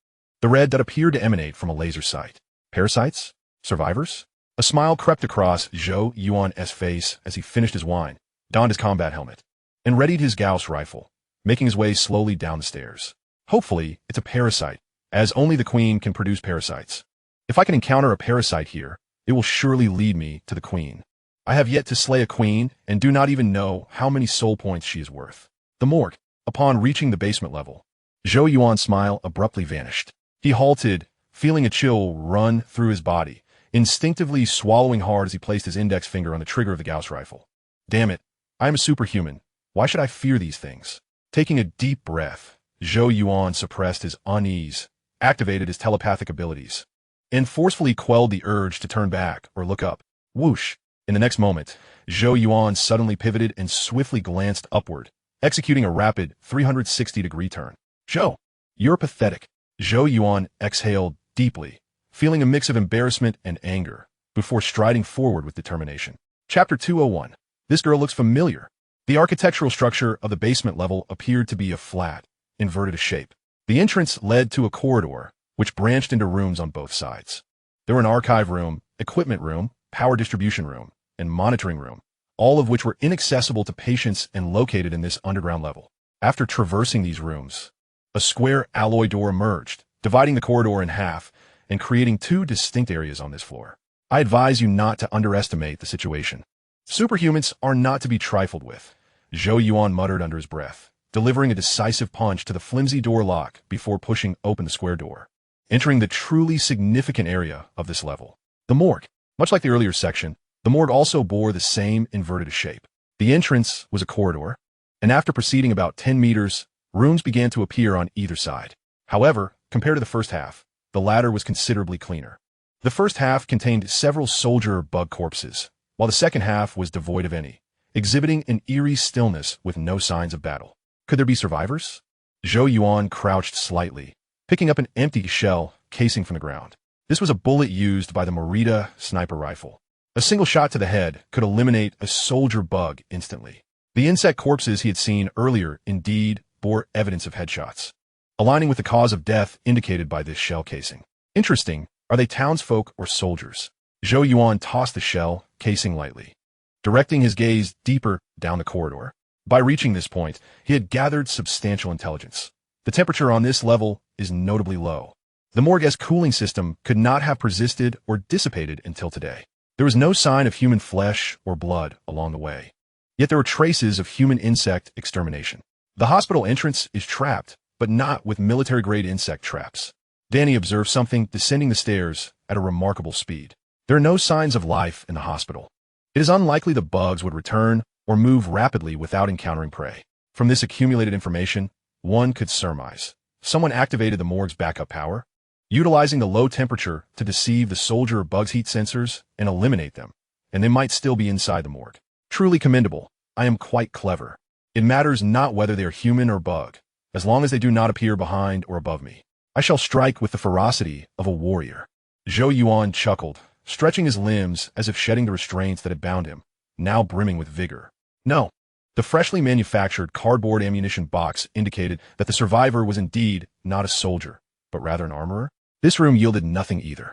The red dot appeared to emanate from a laser sight. Parasites? Survivors? A smile crept across Zhou Yuan's face as he finished his wine, donned his combat helmet, and readied his Gauss rifle, making his way slowly down the stairs. Hopefully, it's a parasite, as only the Queen can produce parasites. If I can encounter a parasite here, it will surely lead me to the Queen. I have yet to slay a Queen and do not even know how many soul points she is worth. The morgue. Upon reaching the basement level, Zhou Yuan's smile abruptly vanished. He halted, feeling a chill run through his body, instinctively swallowing hard as he placed his index finger on the trigger of the Gauss rifle. Damn it, I am a superhuman. Why should I fear these things? Taking a deep breath, Zhou Yuan suppressed his unease, activated his telepathic abilities, and forcefully quelled the urge to turn back or look up. Whoosh! In the next moment, Zhou Yuan suddenly pivoted and swiftly glanced upward, executing a rapid 360-degree turn. Zhou, you're pathetic. Zhou Yuan exhaled deeply, feeling a mix of embarrassment and anger, before striding forward with determination. Chapter 201. This girl looks familiar. The architectural structure of the basement level appeared to be a flat, inverted shape. The entrance led to a corridor, which branched into rooms on both sides. There were an archive room, equipment room, power distribution room, and monitoring room, all of which were inaccessible to patients and located in this underground level. After traversing these rooms, a square alloy door emerged, dividing the corridor in half and creating two distinct areas on this floor. I advise you not to underestimate the situation. Superhumans are not to be trifled with, Zhou Yuan muttered under his breath, delivering a decisive punch to the flimsy door lock before pushing open the square door, entering the truly significant area of this level. The morgue. Much like the earlier section, the morgue also bore the same inverted shape. The entrance was a corridor, and after proceeding about 10 meters, rooms began to appear on either side. However, compared to the first half, the latter was considerably cleaner. The first half contained several soldier bug corpses, while the second half was devoid of any, exhibiting an eerie stillness with no signs of battle. Could there be survivors? Zhou Yuan crouched slightly, picking up an empty shell casing from the ground. This was a bullet used by the Merida sniper rifle. A single shot to the head could eliminate a soldier bug instantly. The insect corpses he had seen earlier indeed bore evidence of headshots, aligning with the cause of death indicated by this shell casing. Interesting, are they townsfolk or soldiers? Zhou Yuan tossed the shell casing lightly, directing his gaze deeper down the corridor. By reaching this point, he had gathered substantial intelligence. The temperature on this level is notably low. The morgue's cooling system could not have persisted or dissipated until today. There was no sign of human flesh or blood along the way. Yet there were traces of human insect extermination. The hospital entrance is trapped, but not with military-grade insect traps. Danny observed something descending the stairs at a remarkable speed. There are no signs of life in the hospital. It is unlikely the bugs would return or move rapidly without encountering prey. From this accumulated information, one could surmise someone activated the morgue's backup power, utilizing the low temperature to deceive the soldier bugs' heat sensors and eliminate them, and they might still be inside the morgue. Truly commendable. I am quite clever. It matters not whether they are human or bug, as long as they do not appear behind or above me. I shall strike with the ferocity of a warrior. Zhou Yuan chuckled, stretching his limbs as if shedding the restraints that had bound him, now brimming with vigor. No. The freshly manufactured cardboard ammunition box indicated that the survivor was indeed not a soldier, but rather an armorer. This room yielded nothing either.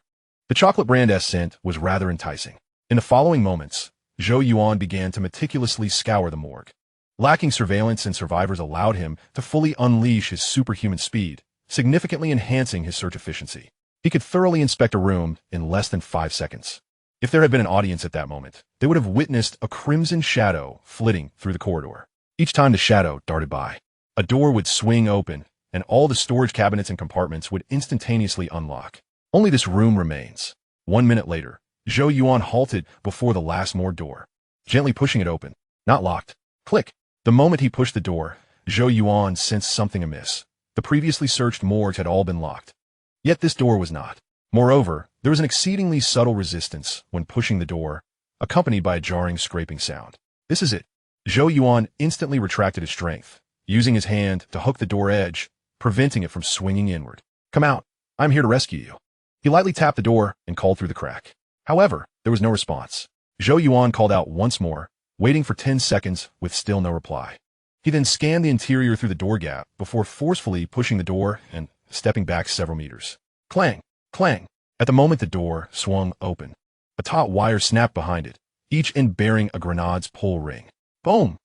The chocolate brand scent was rather enticing. In the following moments, Zhou Yuan began to meticulously scour the morgue. Lacking surveillance and survivors allowed him to fully unleash his superhuman speed, significantly enhancing his search efficiency. He could thoroughly inspect a room in less than 5 seconds. If there had been an audience at that moment, they would have witnessed a crimson shadow flitting through the corridor. Each time the shadow darted by, a door would swing open, and all the storage cabinets and compartments would instantaneously unlock. Only this room remains. 1 minute later, Zhou Yuan halted before the last morgue door, gently pushing it open. Not locked. Click. The moment he pushed the door, Zhou Yuan sensed something amiss. The previously searched morgues had all been locked. Yet this door was not. Moreover, there was an exceedingly subtle resistance when pushing the door, accompanied by a jarring scraping sound. This is it. Zhou Yuan instantly retracted his strength, using his hand to hook the door edge, preventing it from swinging inward. Come out. I'm here to rescue you. He lightly tapped the door and called through the crack. However, there was no response. Zhou Yuan called out once more, waiting for 10 seconds with still no reply. He then scanned the interior through the door gap before forcefully pushing the door and stepping back several meters. Clang! Clang! At the moment the door swung open, a taut wire snapped behind it, each end bearing a grenade's pull ring. Boom!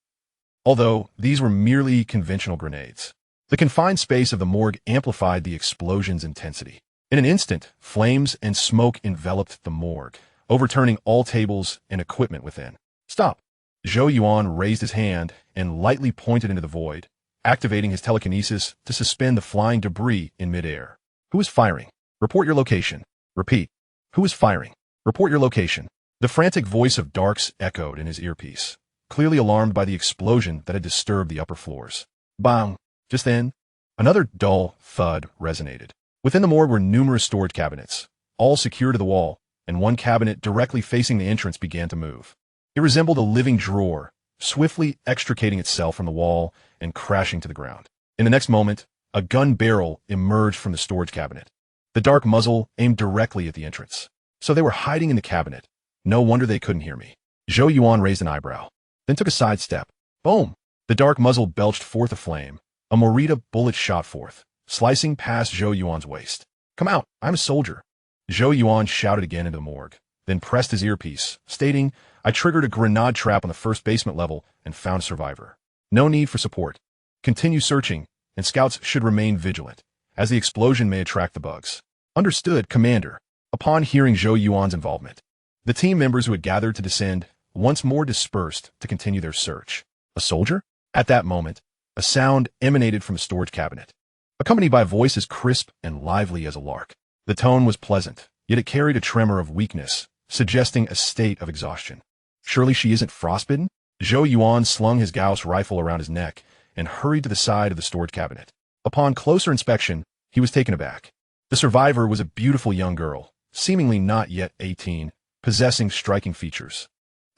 Although these were merely conventional grenades, the confined space of the morgue amplified the explosion's intensity. In an instant, flames and smoke enveloped the morgue, overturning all tables and equipment within. Stop! Zhou Yuan raised his hand and lightly pointed into the void, activating his telekinesis to suspend the flying debris in midair. Who is firing? Report your location. Repeat. Who is firing? Report your location. The frantic voice of Darks echoed in his earpiece, clearly alarmed by the explosion that had disturbed the upper floors. Bang! Just then, another dull thud resonated. Within the morgue were numerous storage cabinets, all secured to the wall, and one cabinet directly facing the entrance began to move. It resembled a living drawer, swiftly extricating itself from the wall and crashing to the ground. In the next moment, a gun barrel emerged from the storage cabinet. The dark muzzle aimed directly at the entrance. So they were hiding in the cabinet. No wonder they couldn't hear me. Zhou Yuan raised an eyebrow, then took a side step. Boom! The dark muzzle belched forth a flame. A Morita bullet shot forth, slicing past Zhou Yuan's waist. Come out, I'm a soldier. Zhou Yuan shouted again into the morgue, then pressed his earpiece, stating, I triggered a grenade trap on the first basement level and found a survivor. No need for support. Continue searching, and scouts should remain vigilant, as the explosion may attract the bugs. Understood, Commander. Upon hearing Zhou Yuan's involvement, the team members who had gathered to descend once more dispersed to continue their search. A soldier? At that moment, a sound emanated from the storage cabinet, accompanied by a voice as crisp and lively as a lark. The tone was pleasant, yet it carried a tremor of weakness, suggesting a state of exhaustion. Surely she isn't frostbitten? Zhou Yuan slung his Gauss rifle around his neck and hurried to the side of the storage cabinet. Upon closer inspection, he was taken aback. The survivor was a beautiful young girl, seemingly not yet 18, possessing striking features.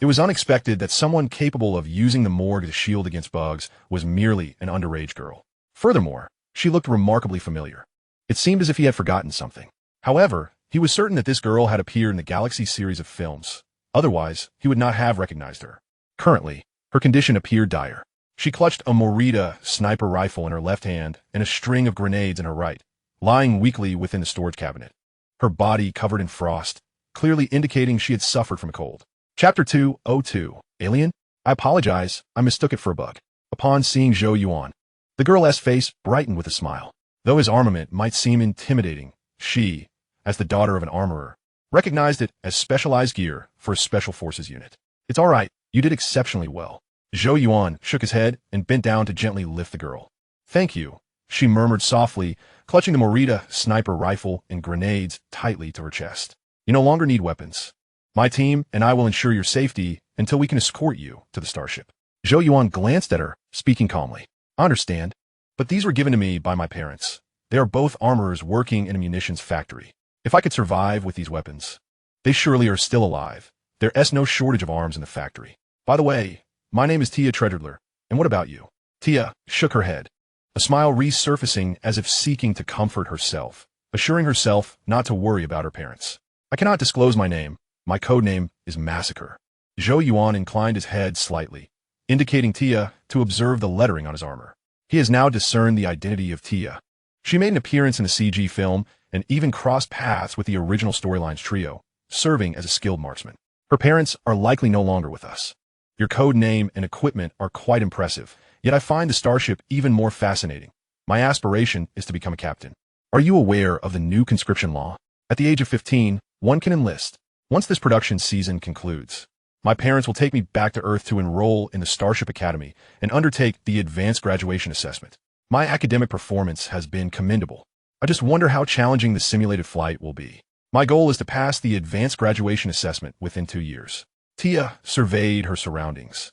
It was unexpected that someone capable of using the morgue to shield against bugs was merely an underage girl. Furthermore, she looked remarkably familiar. It seemed as if he had forgotten something. However, he was certain that this girl had appeared in the Galaxy series of films. Otherwise, he would not have recognized her. Currently, her condition appeared dire. She clutched a Morita sniper rifle in her left hand and a string of grenades in her right, lying weakly within the storage cabinet. Her body covered in frost, clearly indicating she had suffered from a cold. Chapter 202. Alien? I apologize, I mistook it for a bug. Upon seeing Zhou Yuan, the girl's face brightened with a smile. Though his armament might seem intimidating, she, as the daughter of an armorer, recognized it as specialized gear for a special forces unit. It's all right, you did exceptionally well. Zhou Yuan shook his head and bent down to gently lift the girl. Thank you, she murmured softly, clutching the Morita sniper rifle and grenades tightly to her chest. You no longer need weapons. My team and I will ensure your safety until we can escort you to the starship. Zhou Yuan glanced at her, speaking calmly. I understand, but these were given to me by my parents. They are both armorers working in a munitions factory. If I could survive with these weapons, they surely are still alive. There's no shortage of arms in the factory. By the way, my name is Tia Treadler, and what about you? Tia shook her head, a smile resurfacing as if seeking to comfort herself, assuring herself not to worry about her parents. I cannot disclose my name. My code name is Massacre. Zhou Yuan inclined his head slightly, indicating Tia to observe the lettering on his armor. He has now discerned the identity of Tia. She made an appearance in the CG film and even crossed paths with the original storyline's trio, serving as a skilled marksman. Her parents are likely no longer with us. Your code name and equipment are quite impressive, yet I find the starship even more fascinating. My aspiration is to become a captain. Are you aware of the new conscription law? At the age of 15, one can enlist. Once this production season concludes, my parents will take me back to Earth to enroll in the Starship Academy and undertake the advanced graduation assessment. My academic performance has been commendable. I just wonder how challenging the simulated flight will be. My goal is to pass the advanced graduation assessment within 2 years. Tia surveyed her surroundings,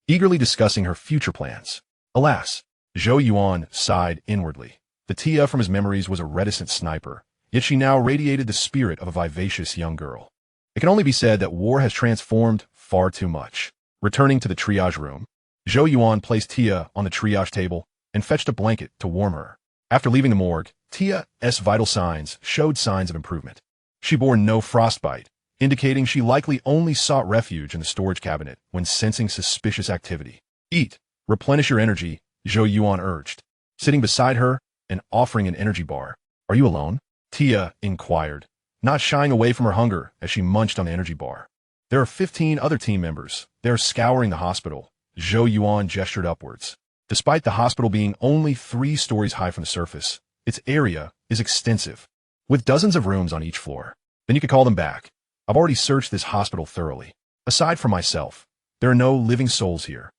eagerly discussing her future plans. Alas, Zhou Yuan sighed inwardly. The Tia from his memories was a reticent sniper, yet she now radiated the spirit of a vivacious young girl. It can only be said that war has transformed far too much. Returning to the triage room, Zhou Yuan placed Tia on the triage table and fetched a blanket to warm her. After leaving the morgue, Tia's vital signs showed signs of improvement. She bore no frostbite, indicating she likely only sought refuge in the storage cabinet when sensing suspicious activity. Eat. Replenish your energy, Zhou Yuan urged, sitting beside her and offering an energy bar. Are you alone? Tia inquired, not shying away from her hunger as she munched on the energy bar. There are 15 other team members. They are scouring the hospital. Zhou Yuan gestured upwards. Despite the hospital being only 3 stories high from the surface, its area is extensive, with dozens of rooms on each floor. Then you could call them back. I've already searched this hospital thoroughly. Aside from myself, there are no living souls here.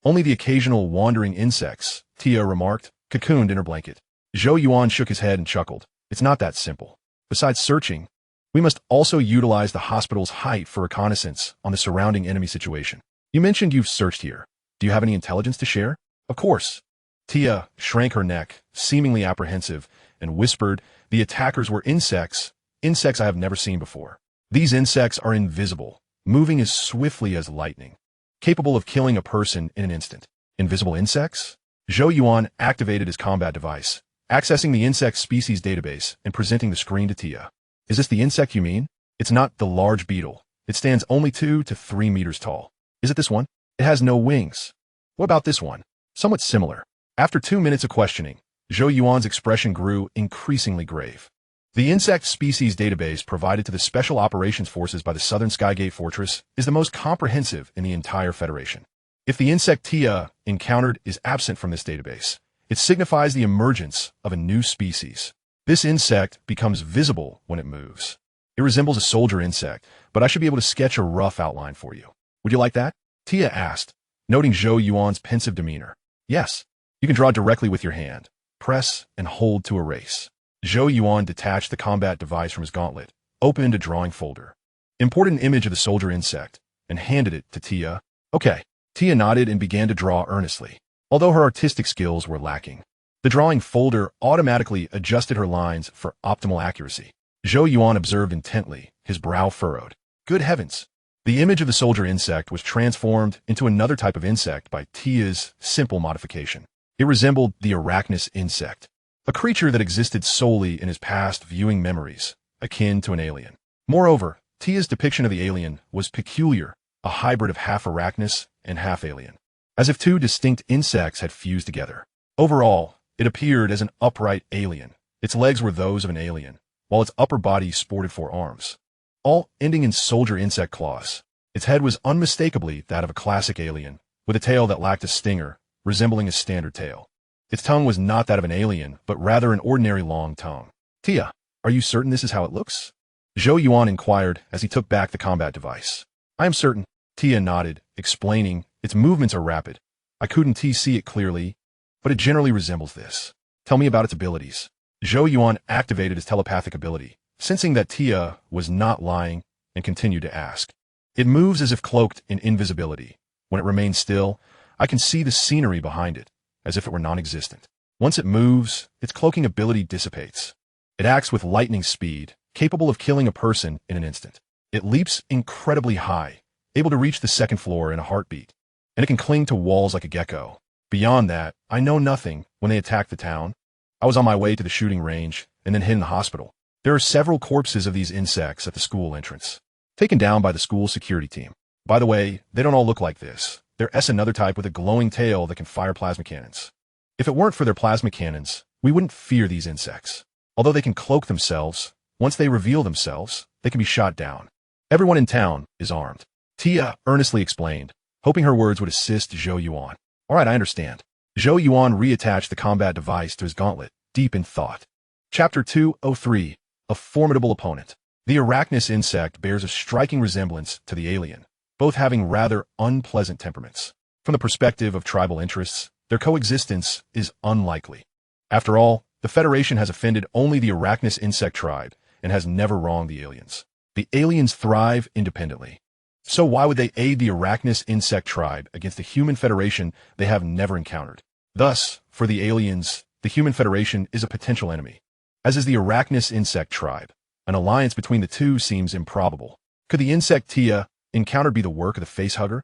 Only the occasional wandering insects, Tia remarked, cocooned in her blanket. Zhou Yuan shook his head and chuckled. It's not that simple. Besides searching, we must also utilize the hospital's height for reconnaissance on the surrounding enemy situation. You mentioned you've searched here. Do you have any intelligence to share? Of course. Tia shrank her neck, seemingly apprehensive, and whispered, the attackers were insects I have never seen before. These insects are invisible, moving as swiftly as lightning, capable of killing a person in an instant. Invisible insects? Zhou Yuan activated his combat device, accessing the insect species database and presenting the screen to Tia. Is this the insect you mean? It's not the large beetle. It stands only 2 to 3 meters tall. Is it this one? It has no wings. What about this one? Somewhat similar. After 2 minutes of questioning, Zhou Yuan's expression grew increasingly grave. The insect species database provided to the Special Operations Forces by the Southern Skygate Fortress is the most comprehensive in the entire Federation. If the insect Tia encountered is absent from this database, it signifies the emergence of a new species. This insect becomes visible when it moves. It resembles a soldier insect, but I should be able to sketch a rough outline for you. Would you like that? Tia asked, noting Zhou Yuan's pensive demeanor. Yes. You can draw directly with your hand. Press and hold to erase. Zhou Yuan detached the combat device from his gauntlet, opened a drawing folder, imported an image of the soldier insect, and handed it to Tia. Okay. Tia nodded and began to draw earnestly, although her artistic skills were lacking. The drawing folder automatically adjusted her lines for optimal accuracy. Zhou Yuan observed intently, his brow furrowed. Good heavens! The image of the soldier insect was transformed into another type of insect by Tia's simple modification. It resembled the Arachnus insect, a creature that existed solely in his past viewing memories, akin to an alien. Moreover, Tia's depiction of the alien was peculiar, a hybrid of half Arachnus and half alien, as if 2 distinct insects had fused together. Overall, it appeared as an upright alien. Its legs were those of an alien, while its upper body sported 4 arms, all ending in soldier insect claws. Its head was unmistakably that of a classic alien, with a tail that lacked a stinger, resembling a standard tail. Its tongue was not that of an alien, but rather an ordinary long tongue. Tia, are you certain this is how it looks? Zhou Yuan inquired as he took back the combat device. I am certain. Tia nodded, explaining, its movements are rapid. I couldn't see it clearly, but it generally resembles this. Tell me about its abilities. Zhou Yuan activated his telepathic ability, sensing that Tia was not lying, and continued to ask. It moves as if cloaked in invisibility. When it remains still, I can see the scenery behind it, as if it were non-existent. Once it moves, its cloaking ability dissipates. It acts with lightning speed, capable of killing a person in an instant. It leaps incredibly high, able to reach the 2nd floor in a heartbeat, and it can cling to walls like a gecko. Beyond that, I know nothing. When they attacked the town, I was on my way to the shooting range and then hid in the hospital. There are several corpses of these insects at the school entrance, taken down by the school security team. By the way, they don't all look like this. There's another type with a glowing tail that can fire plasma cannons. If it weren't for their plasma cannons, we wouldn't fear these insects. Although they can cloak themselves, once they reveal themselves, they can be shot down. Everyone in town is armed. Tia earnestly explained, hoping her words would assist Zhou Yuan. All right, I understand. Zhou Yuan reattached the combat device to his gauntlet, deep in thought. Chapter 203, A Formidable Opponent. The Arachnus insect bears a striking resemblance to the alien, both having rather unpleasant temperaments. From the perspective of tribal interests, their coexistence is unlikely. After all, the Federation has offended only the Arachnus insect tribe and has never wronged the aliens. The aliens thrive independently. So why would they aid the Arachnus insect tribe against a human federation they have never encountered? Thus, for the aliens, the human federation is a potential enemy. As is the Arachnus insect tribe, an alliance between the two seems improbable. Could the insect Tia encountered be the work of the facehugger?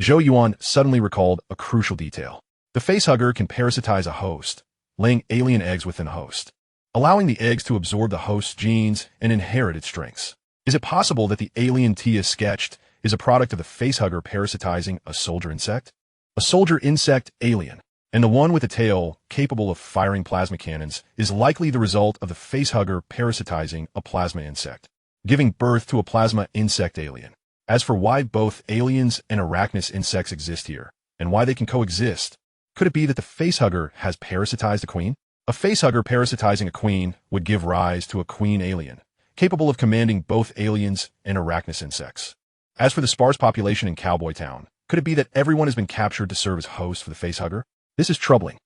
Zhou Yuan suddenly recalled a crucial detail. The facehugger can parasitize a host, laying alien eggs within the host, allowing the eggs to absorb the host's genes and inherit its strengths. Is it possible that the alien Tia sketched is a product of the facehugger parasitizing a soldier insect? A soldier insect alien, and the one with a tail capable of firing plasma cannons is likely the result of the facehugger parasitizing a plasma insect, giving birth to a plasma insect alien. As for why both aliens and arachnous insects exist here, and why they can coexist, could it be that the facehugger has parasitized a queen? A facehugger parasitizing a queen would give rise to a queen alien, capable of commanding both aliens and arachnous insects. As for the sparse population in Cowboy Town, could it be that everyone has been captured to serve as hosts for the facehugger? This is troubling.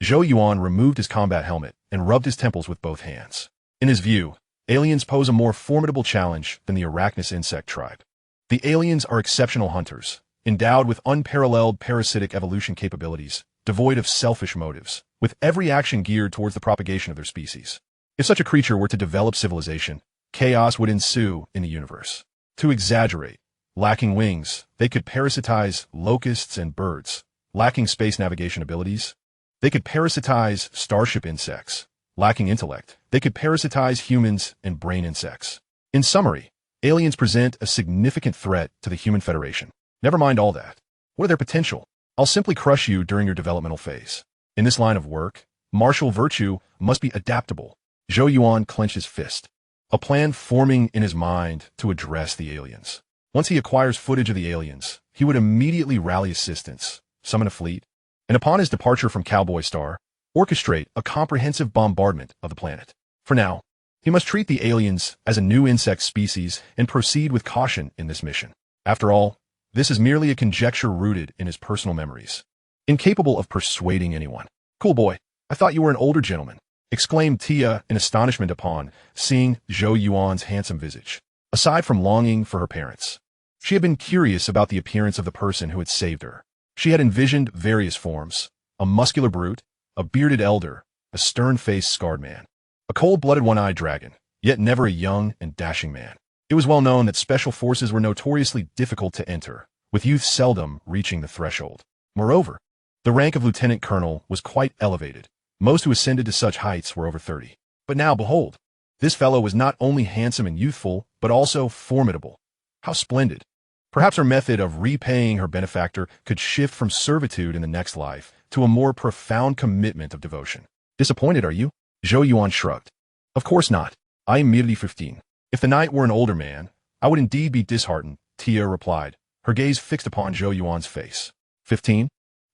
Zhou Yuan removed his combat helmet and rubbed his temples with both hands. In his view, aliens pose a more formidable challenge than the arachnous insect tribe. The aliens are exceptional hunters, endowed with unparalleled parasitic evolution capabilities, devoid of selfish motives, with every action geared towards the propagation of their species. If such a creature were to develop civilization, chaos would ensue in the universe. To exaggerate, lacking wings, they could parasitize locusts and birds. Lacking space navigation abilities, they could parasitize starship insects. Lacking intellect, they could parasitize humans and brain insects. In summary, aliens present a significant threat to the human federation. Never mind all that. What are their potential? I'll simply crush you during your developmental phase. In this line of work, martial virtue must be adaptable. Zhou Yuan clenched his fist, a plan forming in his mind to address the aliens. Once he acquires footage of the aliens, he would immediately rally assistance, summon a fleet, and upon his departure from Cowboy Star, orchestrate a comprehensive bombardment of the planet. For now, he must treat the aliens as a new insect species and proceed with caution in this mission. After all, this is merely a conjecture rooted in his personal memories, incapable of persuading anyone. Cool boy, I thought you were an older gentleman, exclaimed Tia in astonishment upon seeing Zhou Yuan's handsome visage. Aside from longing for her parents, she had been curious about the appearance of the person who had saved her. She had envisioned various forms: a muscular brute, a bearded elder, a stern-faced scarred man, a cold-blooded one-eyed dragon, yet never a young and dashing man. It was well known that special forces were notoriously difficult to enter, with youth seldom reaching the threshold. Moreover, the rank of lieutenant colonel was quite elevated. Most who ascended to such heights were over 30. But now, behold, this fellow was not only handsome and youthful, but also formidable. How splendid! Perhaps her method of repaying her benefactor could shift from servitude in the next life to a more profound commitment of devotion. Disappointed, are you? Zhou Yuan shrugged. Of course not. I am merely 15. If the knight were an older man, I would indeed be disheartened, Tia replied, her gaze fixed upon Zhou Yuan's face. 15?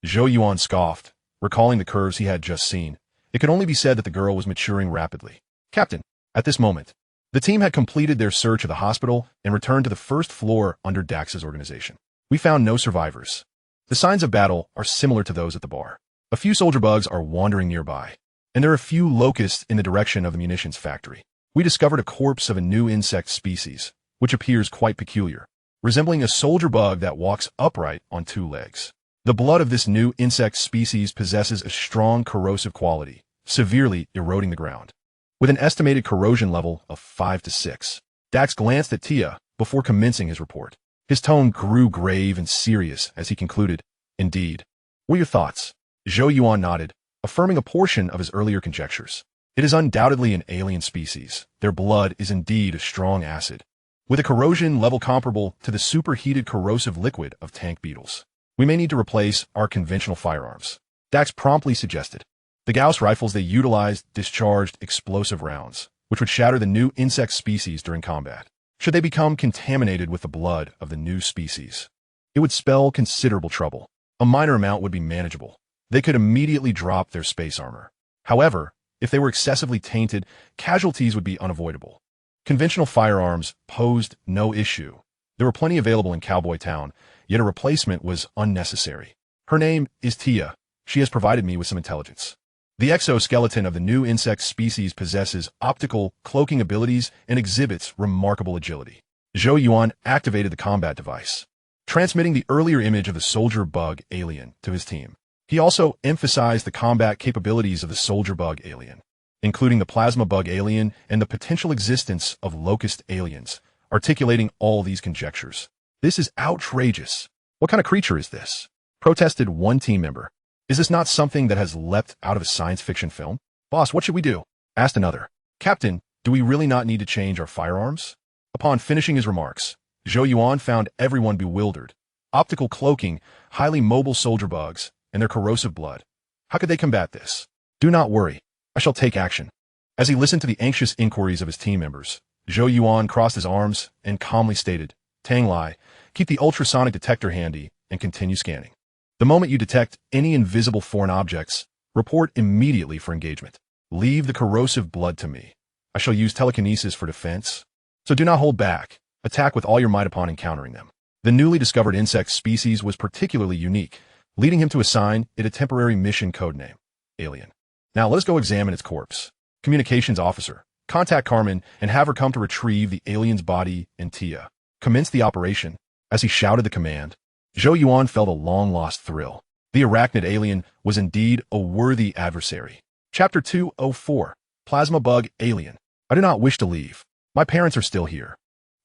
Zhou Yuan scoffed, recalling the curves he had just seen. It could only be said that the girl was maturing rapidly. Captain, at this moment, the team had completed their search of the hospital and returned to the first floor under Dax's organization. We found no survivors. The signs of battle are similar to those at the bar. A few soldier bugs are wandering nearby, and there are a few locusts in the direction of the munitions factory. We discovered a corpse of a new insect species, which appears quite peculiar, resembling a soldier bug that walks upright on 2 legs. The blood of this new insect species possesses a strong corrosive quality, severely eroding the ground, with an estimated corrosion level of 5 to 6. Dax glanced at Tia before commencing his report. His tone grew grave and serious as he concluded, "Indeed. What are your thoughts?" Zhou Yuan nodded, affirming a portion of his earlier conjectures. It is undoubtedly an alien species. Their blood is indeed a strong acid, with a corrosion level comparable to the superheated corrosive liquid of tank beetles. We may need to replace our conventional firearms. Dax promptly suggested. The Gauss rifles they utilized discharged explosive rounds, which would shatter the new insect species during combat. Should they become contaminated with the blood of the new species, it would spell considerable trouble. A minor amount would be manageable. They could immediately drop their space armor. However, if they were excessively tainted, casualties would be unavoidable. Conventional firearms posed no issue. There were plenty available in Cowboy Town, yet a replacement was unnecessary. Her name is Tia. She has provided me with some intelligence. The exoskeleton of the new insect species possesses optical cloaking abilities and exhibits remarkable agility. Zhou Yuan activated the combat device, transmitting the earlier image of the soldier bug alien to his team. He also emphasized the combat capabilities of the soldier bug alien, including the plasma bug alien and the potential existence of locust aliens, articulating all these conjectures. "This is outrageous. What kind of creature is this?" protested one team member. Is this not something that has leapt out of a science fiction film? Boss, what should we do? Asked another. Captain, do we really not need to change our firearms? Upon finishing his remarks, Zhou Yuan found everyone bewildered. Optical cloaking, highly mobile soldier bugs, and their corrosive blood. How could they combat this? Do not worry. I shall take action. As he listened to the anxious inquiries of his team members, Zhou Yuan crossed his arms and calmly stated, Tang Lai, keep the ultrasonic detector handy and continue scanning. The moment you detect any invisible foreign objects, report immediately for engagement. Leave the corrosive blood to me. I shall use telekinesis for defense. So do not hold back. Attack with all your might upon encountering them. The newly discovered insect species was particularly unique, leading him to assign it a temporary mission codename, Alien. Now let us go examine its corpse. Communications officer, contact Carmen and have her come to retrieve the alien's body and Tia. Commence the operation. As he shouted the command, Zhou Yuan felt a long-lost thrill. The arachnid alien was indeed a worthy adversary. Chapter 204, Plasma Bug Alien. I do not wish to leave. My parents are still here.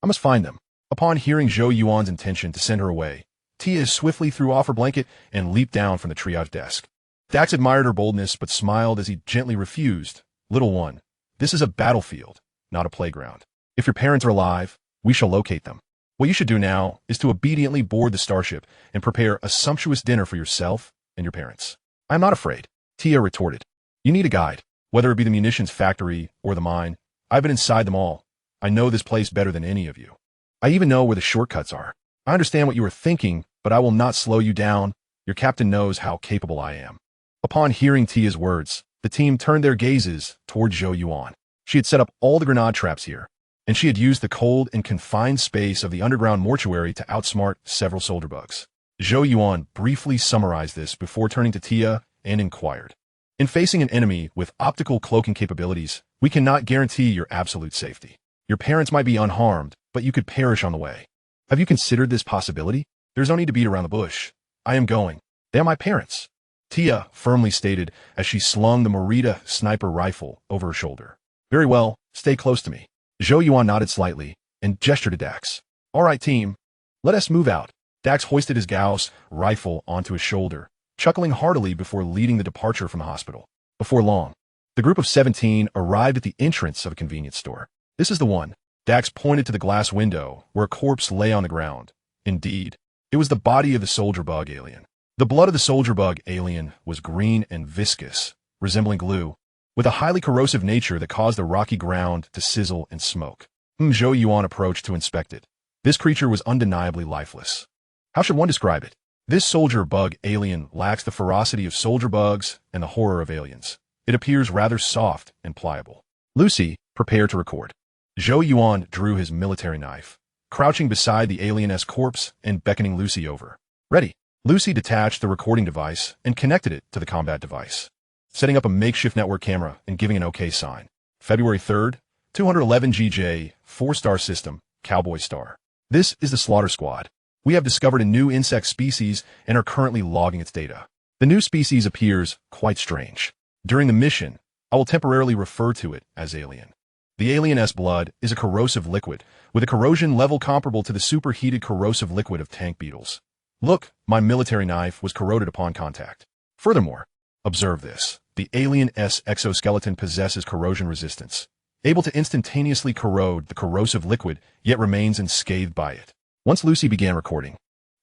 I must find them. Upon hearing Zhou Yuan's intention to send her away, Tia swiftly threw off her blanket and leaped down from the triage desk. Dax admired her boldness but smiled as he gently refused. Little one, this is a battlefield, not a playground. If your parents are alive, we shall locate them. What you should do now is to obediently board the starship and prepare a sumptuous dinner for yourself and your parents. I am not afraid, Tia retorted. You need a guide, whether it be the munitions factory or the mine. I've been inside them all. I know this place better than any of you. I even know where the shortcuts are. I understand what you are thinking, but I will not slow you down. Your captain knows how capable I am. Upon hearing Tia's words, the team turned their gazes toward Zhou Yuan. She had set up all the grenade traps here, and she had used the cold and confined space of the underground mortuary to outsmart several soldier bugs. Zhou Yuan briefly summarized this before turning to Tia and inquired. In facing an enemy with optical cloaking capabilities, we cannot guarantee your absolute safety. Your parents might be unharmed, but you could perish on the way. Have you considered this possibility? There's no need to beat around the bush. I am going. They are my parents, Tia firmly stated as she slung the Merida sniper rifle over her shoulder. Very well, stay close to me. Zhou Yuan nodded slightly and gestured to Dax. All right, team. Let us move out. Dax hoisted his Gauss rifle onto his shoulder, chuckling heartily before leading the departure from the hospital. Before long, the group of 17 arrived at the entrance of a convenience store. This is the one. Dax pointed to the glass window where a corpse lay on the ground. Indeed, it was the body of the soldier bug alien. The blood of the soldier bug alien was green and viscous, resembling glue, with a highly corrosive nature that caused the rocky ground to sizzle and smoke. Zhou Yuan approached to inspect it. This creature was undeniably lifeless. How should one describe it? This soldier bug alien lacks the ferocity of soldier bugs and the horror of aliens. It appears rather soft and pliable. Lucy, prepare to record. Zhou Yuan drew his military knife, crouching beside the alien's corpse and beckoning Lucy over. Ready. Lucy detached the recording device and connected it to the combat device, setting up a makeshift network camera and giving an OK sign. February 3rd, 211 GJ, 4-star system, Cowboy Star. This is the Slaughter Squad. We have discovered a new insect species and are currently logging its data. The new species appears quite strange. During the mission, I will temporarily refer to it as Alien. The alien's blood is a corrosive liquid, with a corrosion level comparable to the superheated corrosive liquid of tank beetles. Look, my military knife was corroded upon contact. Furthermore, observe this. The alien's exoskeleton possesses corrosion resistance, able to instantaneously corrode the corrosive liquid, yet remains unscathed by it. Once Lucy began recording,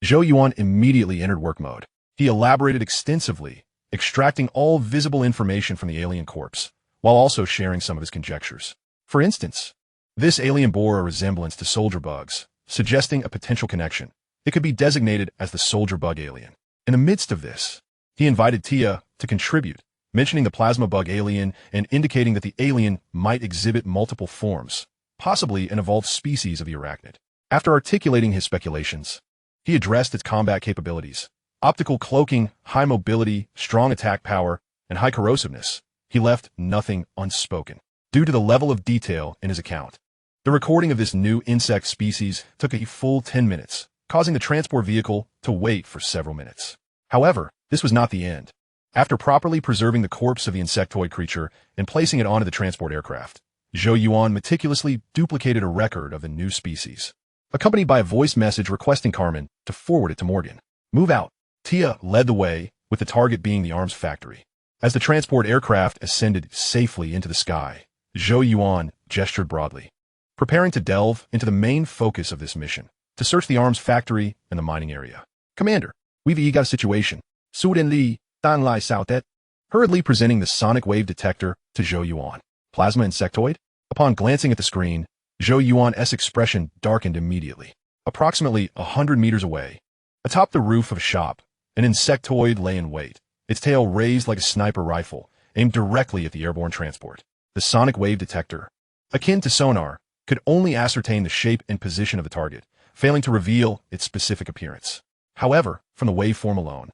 Zhou Yuan immediately entered work mode. He elaborated extensively, extracting all visible information from the alien corpse, while also sharing some of his conjectures. For instance, this alien bore a resemblance to soldier bugs, suggesting a potential connection. It could be designated as the soldier bug alien. In the midst of this, he invited Tia to contribute, mentioning the plasma bug alien and indicating that the alien might exhibit multiple forms, possibly an evolved species of the arachnid. After articulating his speculations, he addressed its combat capabilities. Optical cloaking, high mobility, strong attack power, and high corrosiveness. He left nothing unspoken. Due to the level of detail in his account, the recording of this new insect species took a full 10 minutes, causing the transport vehicle to wait for several minutes. However, this was not the end. After properly preserving the corpse of the insectoid creature and placing it onto the transport aircraft, Zhou Yuan meticulously duplicated a record of the new species, accompanied by a voice message requesting Carmen to forward it to Morgan. Move out. Tia led the way, with the target being the arms factory. As the transport aircraft ascended safely into the sky, Zhou Yuan gestured broadly, preparing to delve into the main focus of this mission, to search the arms factory and the mining area. Commander, we've got a situation. Su Den Li, Dan Lai Sao Det, hurriedly presenting the sonic wave detector to Zhou Yuan. Plasma insectoid? Upon glancing at the screen, Zhou Yuan's expression darkened immediately. Approximately 100 meters away, atop the roof of a shop, an insectoid lay in wait, its tail raised like a sniper rifle, aimed directly at the airborne transport. The sonic wave detector, akin to sonar, could only ascertain the shape and position of the target, failing to reveal its specific appearance. However, from the waveform alone,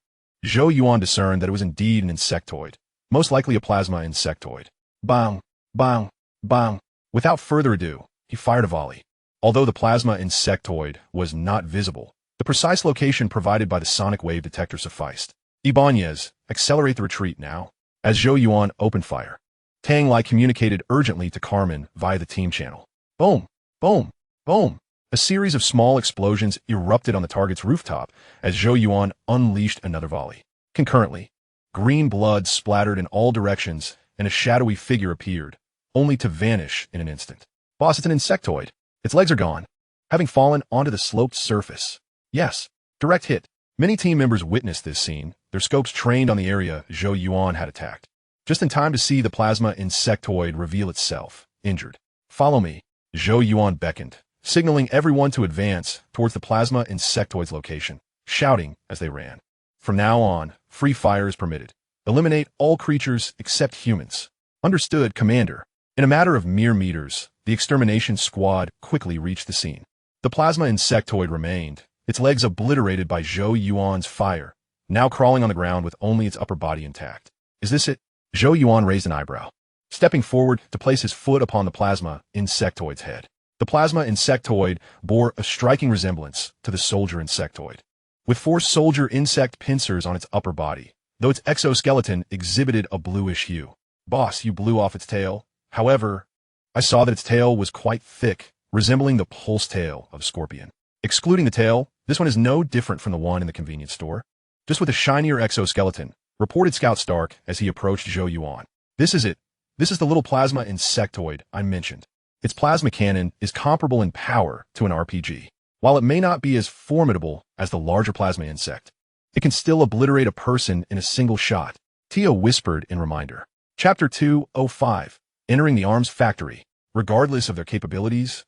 Zhou Yuan discerned that it was indeed an insectoid, most likely a plasma insectoid. Bang, bang, bang. Without further ado, he fired a volley. Although the plasma insectoid was not visible, the precise location provided by the sonic wave detector sufficed. Ibanez, accelerate the retreat now. As Zhou Yuan opened fire, Tang Lai communicated urgently to Carmen via the team channel. Boom, boom, boom. A series of small explosions erupted on the target's rooftop as Zhou Yuan unleashed another volley. Concurrently, green blood splattered in all directions and a shadowy figure appeared, only to vanish in an instant. Boss, it's an insectoid. Its legs are gone, having fallen onto the sloped surface. Yes, direct hit. Many team members witnessed this scene, their scopes trained on the area Zhou Yuan had attacked, just in time to see the plasma insectoid reveal itself, injured. Follow me. Zhou Yuan beckoned, signaling everyone to advance towards the plasma insectoid's location, shouting as they ran. From now on, free fire is permitted. Eliminate all creatures except humans. Understood, Commander. In a matter of mere meters, the extermination squad quickly reached the scene. The plasma insectoid remained, its legs obliterated by Zhou Yuan's fire, now crawling on the ground with only its upper body intact. Is this it? Zhou Yuan raised an eyebrow, stepping forward to place his foot upon the plasma insectoid's head. The plasma insectoid bore a striking resemblance to the soldier insectoid, with 4 soldier insect pincers on its upper body, though its exoskeleton exhibited a bluish hue. Boss, you blew off its tail. However, I saw that its tail was quite thick, resembling the pulse tail of a scorpion. Excluding the tail, this one is no different from the one in the convenience store, just with a shinier exoskeleton, reported Scout Stark as he approached Zhou Yuan. This is it. This is the little plasma insectoid I mentioned. Its plasma cannon is comparable in power to an RPG. While it may not be as formidable as the larger plasma insect, it can still obliterate a person in a single shot, Tia whispered in reminder. Chapter 205, Entering the Arms Factory. Regardless of their capabilities,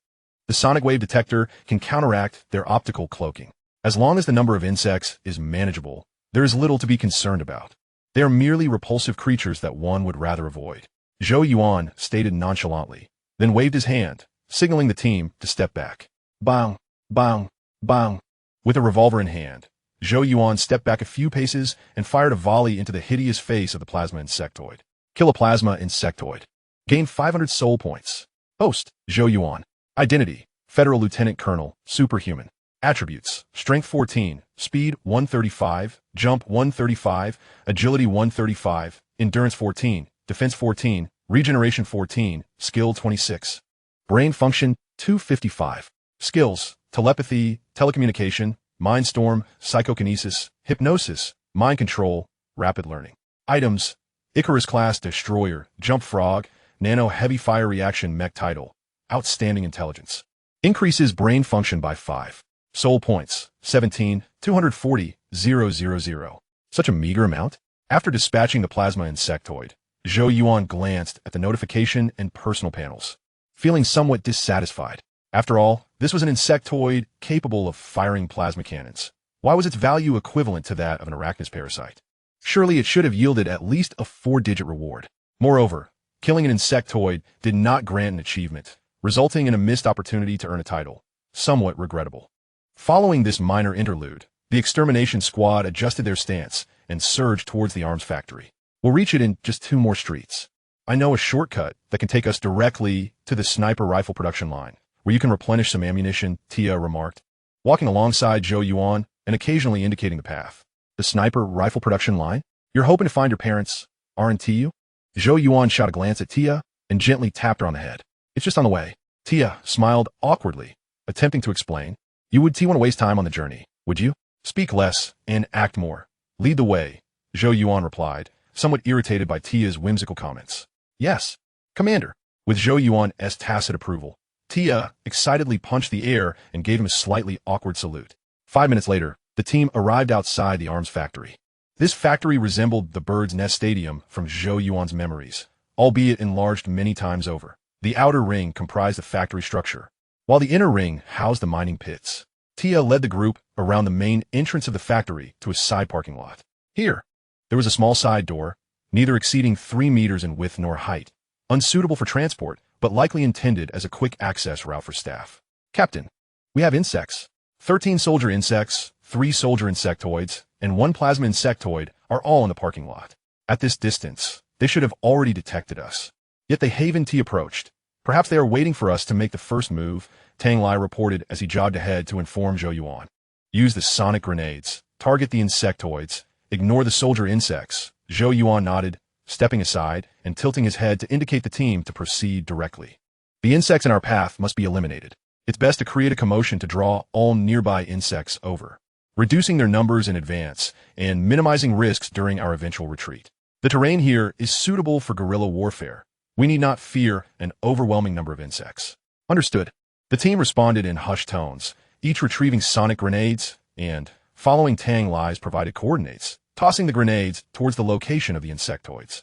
the sonic wave detector can counteract their optical cloaking. As long as the number of insects is manageable, there is little to be concerned about. They are merely repulsive creatures that one would rather avoid. Zhou Yuan stated nonchalantly, then waved his hand, signaling the team to step back. Bang, bang, bang. With a revolver in hand, Zhou Yuan stepped back a few paces and fired a volley into the hideous face of the plasma insectoid. Kill a plasma insectoid. Gain 500 soul points. Host, Zhou Yuan. Identity, Federal Lieutenant Colonel, Superhuman. Attributes, Strength 14, Speed 135, Jump 135, Agility 135, Endurance 14, Defense 14, Regeneration 14, Skill 26. Brain Function 255. Skills, Telepathy, Telecommunication, Mindstorm, Psychokinesis, Hypnosis, Mind Control, Rapid Learning. Items, Icarus-class Destroyer, Jump Frog, Nano Heavy Fire Reaction Mech Title, Outstanding Intelligence. Increases brain function by 5. Soul points, 17, 240, 000. Such a meager amount? After dispatching the plasma insectoid, Zhou Yuan glanced at the notification and personal panels, feeling somewhat dissatisfied. After all, this was an insectoid capable of firing plasma cannons. Why was its value equivalent to that of an arachnous parasite? Surely it should have yielded at least a 4-digit reward. Moreover, killing an insectoid did not grant an achievement, resulting in a missed opportunity to earn a title. Somewhat regrettable. Following this minor interlude, the extermination squad adjusted their stance and surged towards the arms factory. We'll reach it in just 2 more streets. I know a shortcut that can take us directly to the sniper rifle production line, where you can replenish some ammunition, Tia remarked, walking alongside Zhou Yuan and occasionally indicating the path. The sniper rifle production line? You're hoping to find your parents, aren't you? Zhou Yuan shot a glance at Tia and gently tapped her on the head. It's just on the way. Tia smiled awkwardly, attempting to explain. You would want to waste time on the journey, would you? Speak less and act more. Lead the way, Zhou Yuan replied, somewhat irritated by Tia's whimsical comments. Yes, Commander. With Zhou Yuan's tacit approval, Tia excitedly punched the air and gave him a slightly awkward salute. 5 minutes later, the team arrived outside the arms factory. This factory resembled the Bird's Nest Stadium from Zhou Yuan's memories, albeit enlarged many times over. The outer ring comprised the factory structure, while the inner ring housed the mining pits. Tia led the group around the main entrance of the factory to a side parking lot. Here, there was a small side door, neither exceeding 3 meters in width nor height, unsuitable for transport, but likely intended as a quick access route for staff. Captain, we have insects. 13 soldier insects, 3 soldier insectoids, and 1 plasma insectoid are all in the parking lot. At this distance, they should have already detected us. Yet they haven't approached. Perhaps they are waiting for us to make the first move, Tang Lai reported as he jogged ahead to inform Zhou Yuan. Use the sonic grenades, target the insectoids, ignore the soldier insects. Zhou Yuan nodded, stepping aside and tilting his head to indicate the team to proceed directly. The insects in our path must be eliminated. It's best to create a commotion to draw all nearby insects over, reducing their numbers in advance and minimizing risks during our eventual retreat. The terrain here is suitable for guerrilla warfare. We need not fear an overwhelming number of insects. Understood. The team responded in hushed tones, each retrieving sonic grenades and, following Tang Lai's provided coordinates, tossing the grenades towards the location of the insectoids.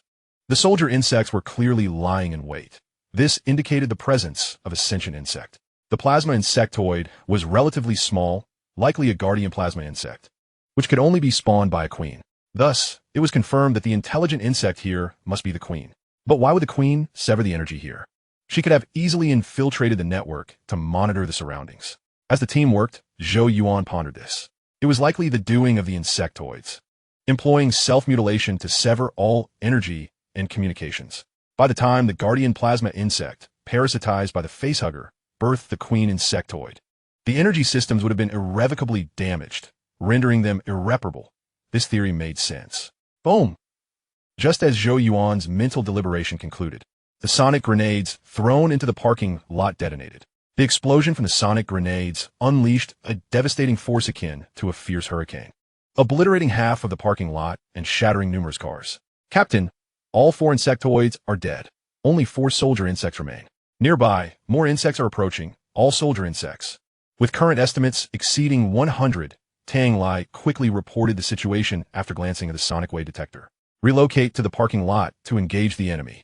The soldier insects were clearly lying in wait. This indicated the presence of a sentient insect. The plasma insectoid was relatively small, likely a guardian plasma insect, which could only be spawned by a queen. Thus, it was confirmed that the intelligent insect here must be the queen. But why would the queen sever the energy here? She could have easily infiltrated the network to monitor the surroundings. As the team worked, Zhou Yuan pondered this. It was likely the doing of the insectoids, employing self-mutilation to sever all energy and communications. By the time the guardian plasma insect, parasitized by the facehugger, birthed the queen insectoid, the energy systems would have been irrevocably damaged, rendering them irreparable. This theory made sense. Boom! Just as Zhou Yuan's mental deliberation concluded, the sonic grenades thrown into the parking lot detonated. The explosion from the sonic grenades unleashed a devastating force akin to a fierce hurricane, obliterating half of the parking lot and shattering numerous cars. Captain, all 4 insectoids are dead. Only 4 soldier insects remain. Nearby, more insects are approaching, all soldier insects. With current estimates exceeding 100, Tang Lai quickly reported the situation after glancing at the sonic wave detector. Relocate to the parking lot to engage the enemy.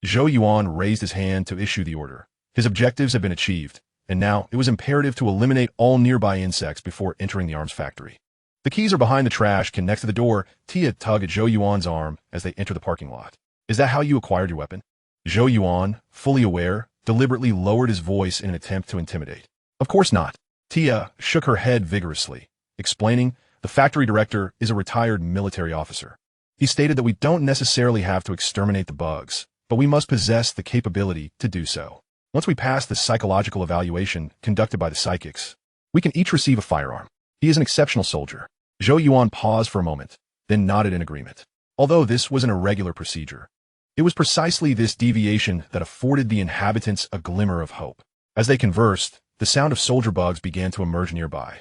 Zhou Yuan raised his hand to issue the order. His objectives had been achieved, and now it was imperative to eliminate all nearby insects before entering the arms factory. The keys are behind the trash can next to the door. Tia tugged at Zhou Yuan's arm as they entered the parking lot. Is that how you acquired your weapon? Zhou Yuan, fully aware, deliberately lowered his voice in an attempt to intimidate. Of course not. Tia shook her head vigorously, explaining, the factory director is a retired military officer. He stated that we don't necessarily have to exterminate the bugs, but we must possess the capability to do so. Once we pass the psychological evaluation conducted by the psychics, we can each receive a firearm. He is an exceptional soldier. Zhou Yuan paused for a moment, then nodded in agreement. Although this was an irregular procedure, it was precisely this deviation that afforded the inhabitants a glimmer of hope. As they conversed, the sound of soldier bugs began to emerge nearby.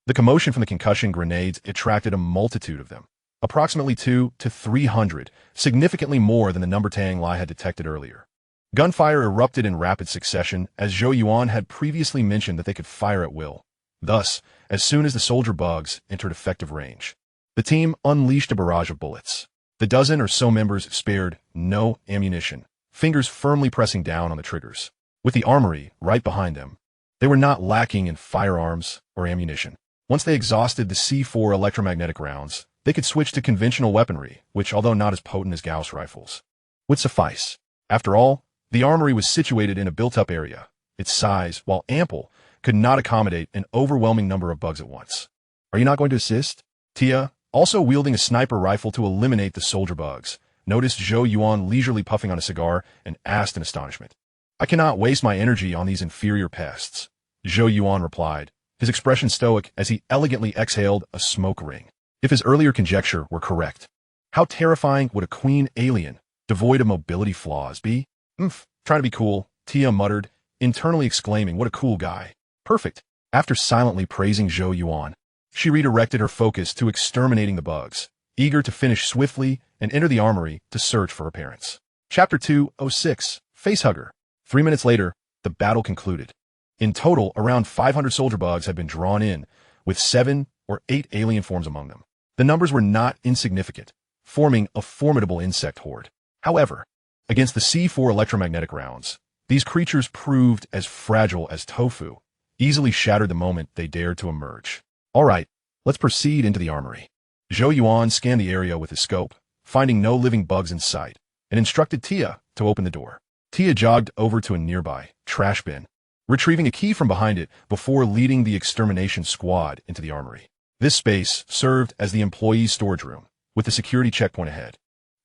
The commotion from the concussion grenades attracted a multitude of them, approximately 200 to 300, significantly more than the number Tang Lai had detected earlier. Gunfire erupted in rapid succession, as Zhou Yuan had previously mentioned that they could fire at will. Thus, as soon as the soldier bugs entered effective range, the team unleashed a barrage of bullets. The dozen or so members spared no ammunition, fingers firmly pressing down on the triggers. With the armory right behind them, they were not lacking in firearms or ammunition. Once they exhausted the C4 electromagnetic rounds, they could switch to conventional weaponry, which, although not as potent as Gauss rifles, would suffice. After all, the armory was situated in a built-up area. Its size, while ample, could not accommodate an overwhelming number of bugs at once. Are you not going to assist? Tia, also wielding a sniper rifle to eliminate the soldier bugs, noticed Zhou Yuan leisurely puffing on a cigar and asked in astonishment. I cannot waste my energy on these inferior pests. Zhou Yuan replied, his expression stoic as he elegantly exhaled a smoke ring. If his earlier conjecture were correct, how terrifying would a queen alien, devoid of mobility flaws, be? Trying to be cool, Tia muttered, internally exclaiming, what a cool guy. Perfect. After silently praising Zhou Yuan, she redirected her focus to exterminating the bugs, eager to finish swiftly and enter the armory to search for her parents. Chapter 206, Facehugger. 3 minutes later, the battle concluded. In total, around 500 soldier bugs had been drawn in, with 7 or 8 alien forms among them. The numbers were not insignificant, forming a formidable insect horde. However, against the C4 electromagnetic rounds, these creatures proved as fragile as tofu, easily shattered the moment they dared to emerge. All right, let's proceed into the armory. Zhou Yuan scanned the area with his scope, finding no living bugs in sight, and instructed Tia to open the door. Tia jogged over to a nearby trash bin, retrieving a key from behind it before leading the extermination squad into the armory. This space served as the employees' storage room, with the security checkpoint ahead.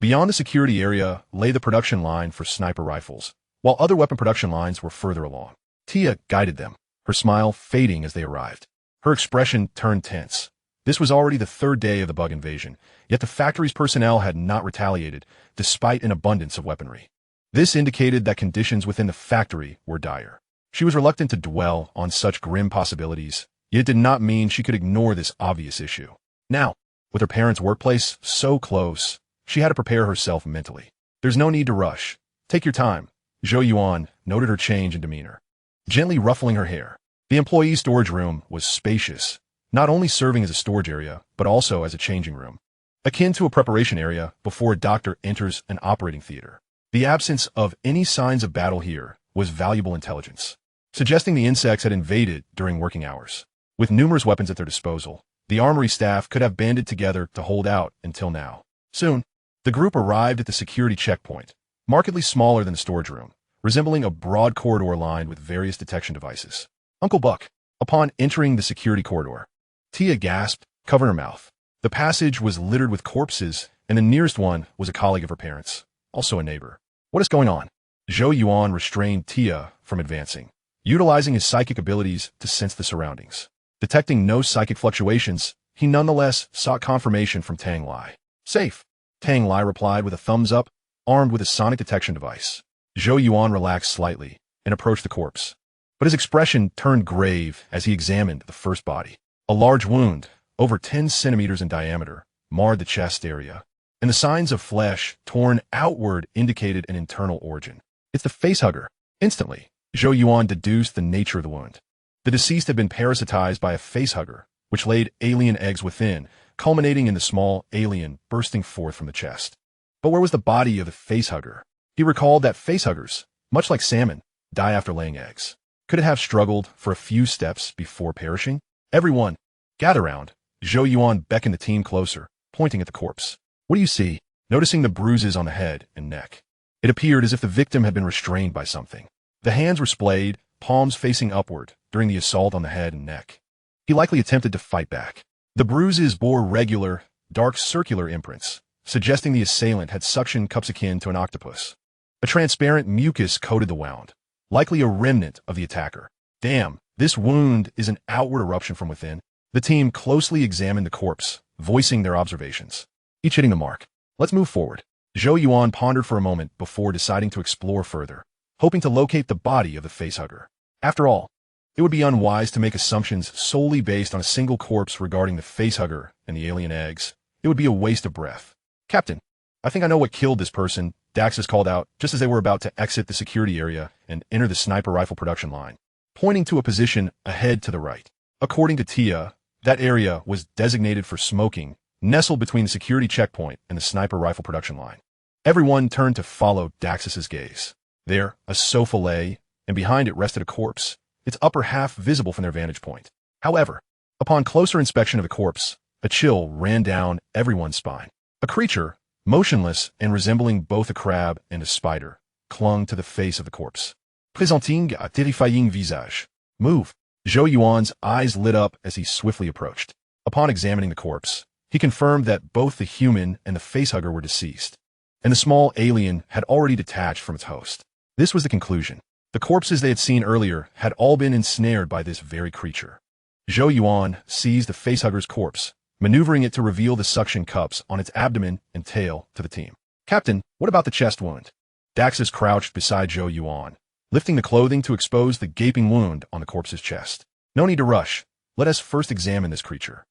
Beyond the security area lay the production line for sniper rifles, while other weapon production lines were further along. Tia guided them, her smile fading as they arrived. Her expression turned tense. This was already the 3rd day of the bug invasion, yet the factory's personnel had not retaliated, despite an abundance of weaponry. This indicated that conditions within the factory were dire. She was reluctant to dwell on such grim possibilities, yet it did not mean she could ignore this obvious issue. Now, with her parents' workplace so close, she had to prepare herself mentally. There's no need to rush. Take your time. Zhou Yuan noted her change in demeanor, gently ruffling her hair. The employee storage room was spacious, not only serving as a storage area, but also as a changing room, akin to a preparation area before a doctor enters an operating theater. The absence of any signs of battle here was valuable intelligence, suggesting the insects had invaded during working hours. With numerous weapons at their disposal, the armory staff could have banded together to hold out until now. Soon, the group arrived at the security checkpoint, markedly smaller than the storage room, resembling a broad corridor lined with various detection devices. Uncle Buck. Upon entering the security corridor, Tia gasped, covering her mouth. The passage was littered with corpses, and the nearest one was a colleague of her parents, also a neighbor. What is going on? Zhou Yuan restrained Tia from advancing, utilizing his psychic abilities to sense the surroundings. Detecting no psychic fluctuations, he nonetheless sought confirmation from Tang Lai. Safe, Tang Lai replied with a thumbs up, armed with a sonic detection device. Zhou Yuan relaxed slightly and approached the corpse, but his expression turned grave as he examined the first body. A large wound, over 10 centimeters in diameter, marred the chest area, and the signs of flesh torn outward indicated an internal origin. It's the facehugger. Instantly, Zhou Yuan deduced the nature of the wound. The deceased had been parasitized by a facehugger, which laid alien eggs within, culminating in the small alien bursting forth from the chest. But where was the body of the facehugger? He recalled that facehuggers, much like salmon, die after laying eggs. Could it have struggled for a few steps before perishing? Everyone, gather round. Zhou Yuan beckoned the team closer, pointing at the corpse. What do you see? Noticing the bruises on the head and neck. It appeared as if the victim had been restrained by something. The hands were splayed, palms facing upward, during the assault on the head and neck. He likely attempted to fight back. The bruises bore regular, dark circular imprints, suggesting the assailant had suction cups akin to an octopus. A transparent mucus coated the wound, likely a remnant of the attacker. Damn, this wound is an outward eruption from within. The team closely examined the corpse, voicing their observations, each hitting the mark. Let's move forward. Zhou Yuan pondered for a moment before deciding to explore further, hoping to locate the body of the facehugger. After all, it would be unwise to make assumptions solely based on a single corpse regarding the facehugger and the alien eggs. It would be a waste of breath. Captain, I think I know what killed this person, Daxus called out just as they were about to exit the security area and enter the sniper rifle production line, pointing to a position ahead to the right. According to Tia, that area was designated for smoking, nestled between the security checkpoint and the sniper rifle production line. Everyone turned to follow Daxus's gaze. There, a sofa lay, and behind it rested a corpse, its upper half visible from their vantage point. However, upon closer inspection of the corpse, a chill ran down everyone's spine. A creature, motionless and resembling both a crab and a spider, clung to the face of the corpse. Présenting un terrifying visage. Move. Zhou Yuan's eyes lit up as he swiftly approached. Upon examining the corpse, he confirmed that both the human and the facehugger were deceased, and the small alien had already detached from its host. This was the conclusion. The corpses they had seen earlier had all been ensnared by this very creature. Zhou Yuan seized the facehugger's corpse, maneuvering it to reveal the suction cups on its abdomen and tail to the team. Captain, what about the chest wound? Daxus crouched beside Zhou Yuan, lifting the clothing to expose the gaping wound on the corpse's chest. No need to rush. Let us first examine this creature.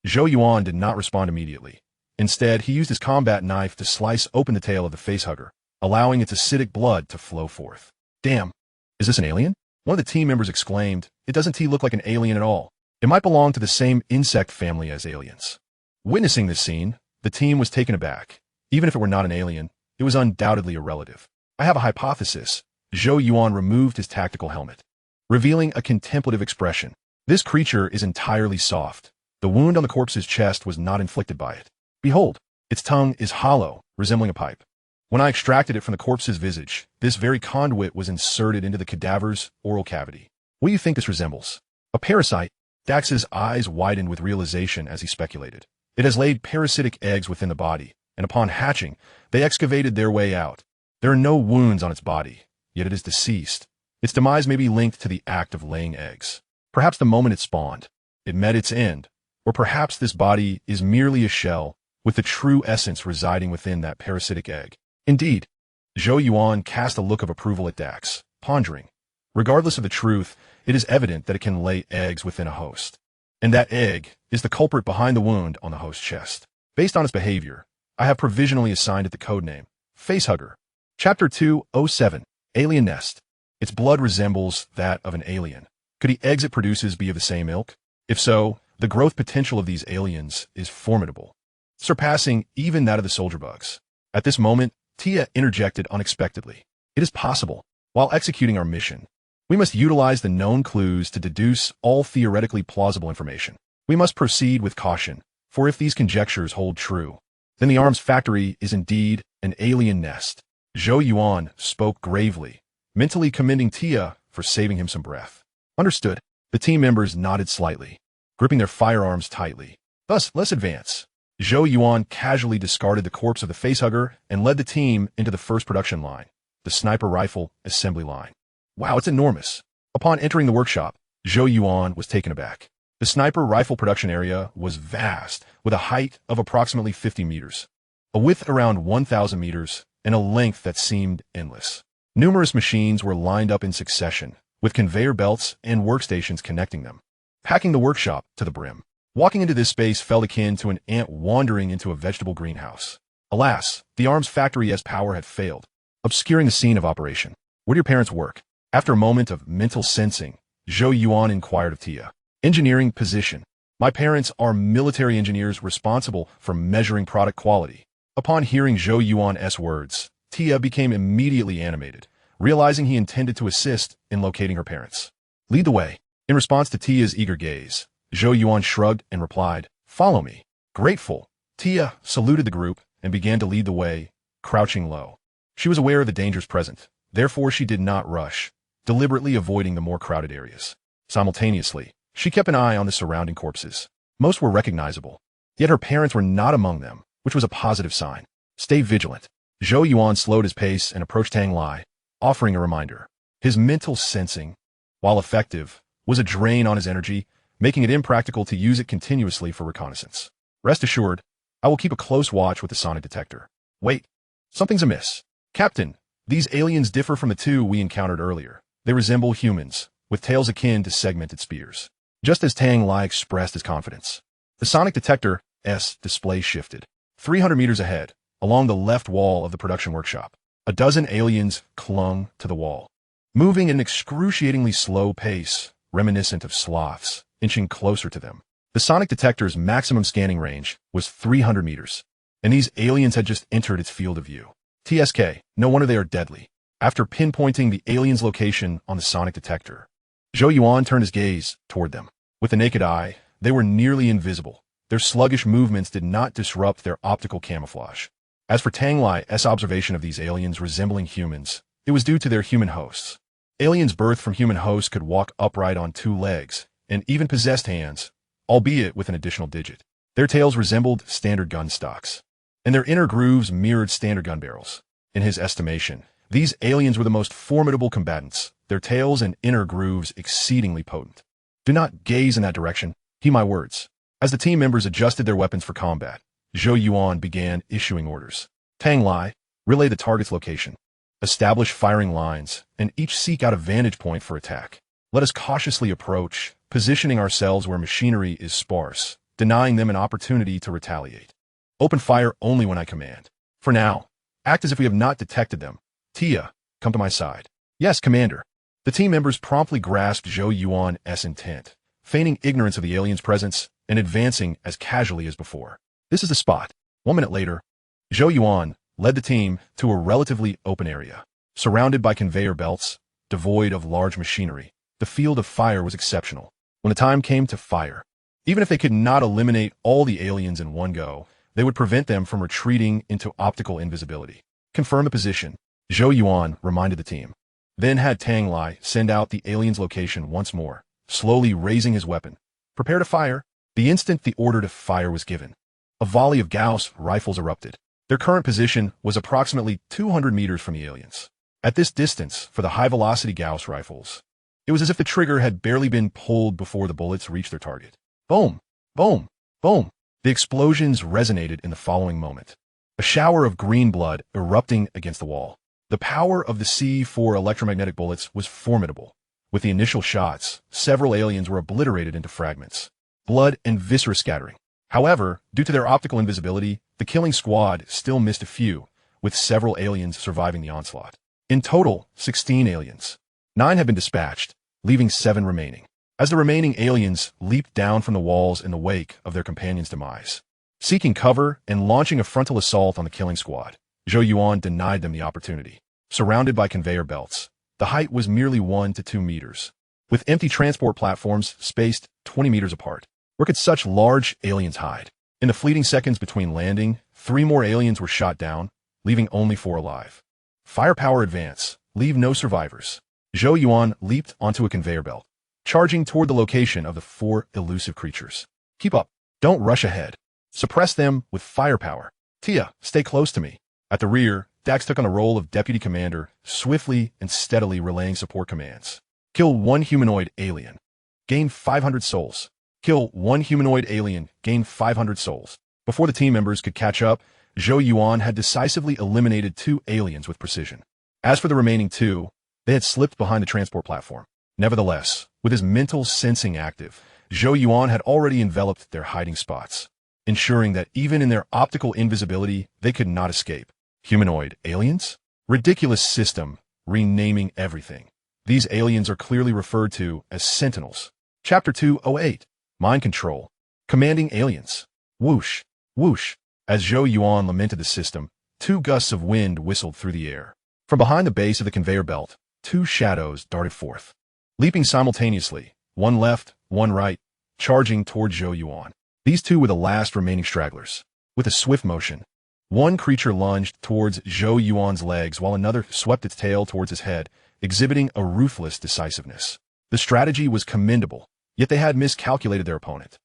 Zhou Yuan did not respond immediately, Instead, he used his combat knife to slice open the tail of the facehugger, allowing its acidic blood to flow forth. Damn, is this an alien? One of the team members exclaimed. It doesn't look like an alien at all. It might belong to the same insect family as aliens. Witnessing this scene, the team was taken aback. Even if it were not an alien, it was undoubtedly a relative. I have a hypothesis. Zhou Yuan removed his tactical helmet, revealing a contemplative expression. This creature is entirely soft. The wound on the corpse's chest was not inflicted by it. Behold, its tongue is hollow, resembling a pipe. When I extracted it from the corpse's visage, this very conduit was inserted into the cadaver's oral cavity. What do you think this resembles? A parasite? Dax's eyes widened with realization as he speculated. It has laid parasitic eggs within the body, and upon hatching, they excavated their way out. There are no wounds on its body, yet it is deceased. Its demise may be linked to the act of laying eggs. Perhaps the moment it spawned, it met its end, or perhaps this body is merely a shell with the true essence residing within that parasitic egg. Indeed, Zhou Yuan cast a look of approval at Dax, pondering. Regardless of the truth, it is evident that it can lay eggs within a host. And that egg is the culprit behind the wound on the host's chest. Based on its behavior, I have provisionally assigned it the codename, Facehugger. Chapter 207, Alien Nest. Its blood resembles that of an alien. Could the eggs it produces be of the same ilk? If so, the growth potential of these aliens is formidable, surpassing even that of the soldier bugs. At this moment, Tia interjected unexpectedly. It is possible. While executing our mission, we must utilize the known clues to deduce all theoretically plausible information. We must proceed with caution, for if these conjectures hold true, then the arms factory is indeed an alien nest. Zhou Yuan spoke gravely, mentally commending Tia for saving him some breath. Understood. The team members nodded slightly, gripping their firearms tightly. Thus, let's advance. Zhou Yuan casually discarded the corpse of the facehugger and led the team into the first production line, the sniper rifle assembly line. Wow, it's enormous. Upon entering the workshop, Zhou Yuan was taken aback. The sniper rifle production area was vast, with a height of approximately 50 meters, a width around 1,000 meters, and a length that seemed endless. Numerous machines were lined up in succession, with conveyor belts and workstations connecting them, packing the workshop to the brim. Walking into this space felt akin to an ant wandering into a vegetable greenhouse. Alas, the arms factory's power had failed, obscuring the scene of operation. Where do your parents work? After a moment of mental sensing, Zhou Yuan inquired of Tia. Engineering position. My parents are military engineers responsible for measuring product quality. Upon hearing Zhou Yuan's words, Tia became immediately animated, realizing he intended to assist in locating her parents. Lead the way. In response to Tia's eager gaze, Zhou Yuan shrugged and replied, Follow me. Grateful, Tia saluted the group and began to lead the way, crouching low. She was aware of the dangers present, therefore she did not rush, deliberately avoiding the more crowded areas. Simultaneously, she kept an eye on the surrounding corpses. Most were recognizable, yet her parents were not among them, which was a positive sign. Stay vigilant. Zhou Yuan slowed his pace and approached Tang Lai, offering a reminder. His mental sensing, while effective, was a drain on his energy, making it impractical to use it continuously for reconnaissance. Rest assured, I will keep a close watch with the sonic detector. Wait, something's amiss. Captain, these aliens differ from the two we encountered earlier. They resemble humans, with tails akin to segmented spears. Just as Tang Lai expressed his confidence, the sonic detector's display shifted. 300 meters ahead, along the left wall of the production workshop, a dozen aliens clung to the wall, moving at an excruciatingly slow pace, reminiscent of sloths, inching closer to them. The sonic detector's maximum scanning range was 300 meters, and these aliens had just entered its field of view. TSK, no wonder they are deadly. After pinpointing the alien's location on the sonic detector, Zhou Yuan turned his gaze toward them. With the naked eye, they were nearly invisible. Their sluggish movements did not disrupt their optical camouflage. As for Tang Lai's observation of these aliens resembling humans, it was due to their human hosts. Aliens birthed from human hosts could walk upright on 2 legs, and even possessed hands, albeit with an additional digit. Their tails resembled standard gun stocks, and their inner grooves mirrored standard gun barrels. In his estimation, these aliens were the most formidable combatants, their tails and inner grooves exceedingly potent. Do not gaze in that direction, heed my words. As the team members adjusted their weapons for combat, Zhou Yuan began issuing orders. Tang Lai, relay the target's location. Establish firing lines, and each seek out a vantage point for attack. Let us cautiously approach, positioning ourselves where machinery is sparse, denying them an opportunity to retaliate. Open fire only when I command. For now, act as if we have not detected them. Tia, come to my side. Yes, Commander. The team members promptly grasped Zhou Yuan's intent, feigning ignorance of the alien's presence and advancing as casually as before. This is the spot. 1 minute later, Zhou Yuan led the team to a relatively open area. Surrounded by conveyor belts, devoid of large machinery, the field of fire was exceptional. When the time came to fire, even if they could not eliminate all the aliens in one go, they would prevent them from retreating into optical invisibility. Confirm the position, Zhou Yuan reminded the team. Then had Tang Lai send out the alien's location once more, slowly raising his weapon. Prepare to fire. The instant the order to fire was given, a volley of Gauss rifles erupted. Their current position was approximately 200 meters from the aliens. At this distance, for the high-velocity Gauss rifles, it was as if the trigger had barely been pulled before the bullets reached their target. Boom! Boom! Boom! The explosions resonated in the following moment. A shower of green blood erupting against the wall. The power of the C4 electromagnetic bullets was formidable. With the initial shots, several aliens were obliterated into fragments. Blood and viscera scattering. However, due to their optical invisibility, the killing squad still missed a few, with several aliens surviving the onslaught. In total, 16 aliens. 9 had been dispatched, leaving 7 remaining. As the remaining aliens leaped down from the walls in the wake of their companions' demise, seeking cover and launching a frontal assault on the killing squad, Zhou Yuan denied them the opportunity. Surrounded by conveyor belts, the height was merely 1 to 2 meters, with empty transport platforms spaced 20 meters apart. Where could such large aliens hide? In the fleeting seconds between landing, 3 more aliens were shot down, leaving only 4 alive. Firepower advance. Leave no survivors. Zhou Yuan leaped onto a conveyor belt, charging toward the location of the 4 elusive creatures. Keep up. Don't rush ahead. Suppress them with firepower. Tia, stay close to me. At the rear, Dax took on the role of deputy commander, swiftly and steadily relaying support commands. Kill 1 humanoid alien. Gain 500 souls. Kill 1 humanoid alien. Gain 500 souls. Before the team members could catch up, Zhou Yuan had decisively eliminated 2 aliens with precision. As for the remaining 2, they had slipped behind the transport platform. Nevertheless, with his mental sensing active, Zhou Yuan had already enveloped their hiding spots, ensuring that even in their optical invisibility, they could not escape. Humanoid aliens? Ridiculous system, renaming everything. These aliens are clearly referred to as Sentinels. Chapter 208. Mind Control. Commanding aliens. Whoosh, whoosh. As Zhou Yuan lamented the system, 2 gusts of wind whistled through the air. From behind the base of the conveyor belt, 2 shadows darted forth, leaping simultaneously, 1 left, 1 right, charging toward Zhou Yuan. These 2 were the last remaining stragglers. With a swift motion, 1 creature lunged towards Zhou Yuan's legs while another swept its tail towards his head, exhibiting a ruthless decisiveness. The strategy was commendable, yet they had miscalculated their opponent.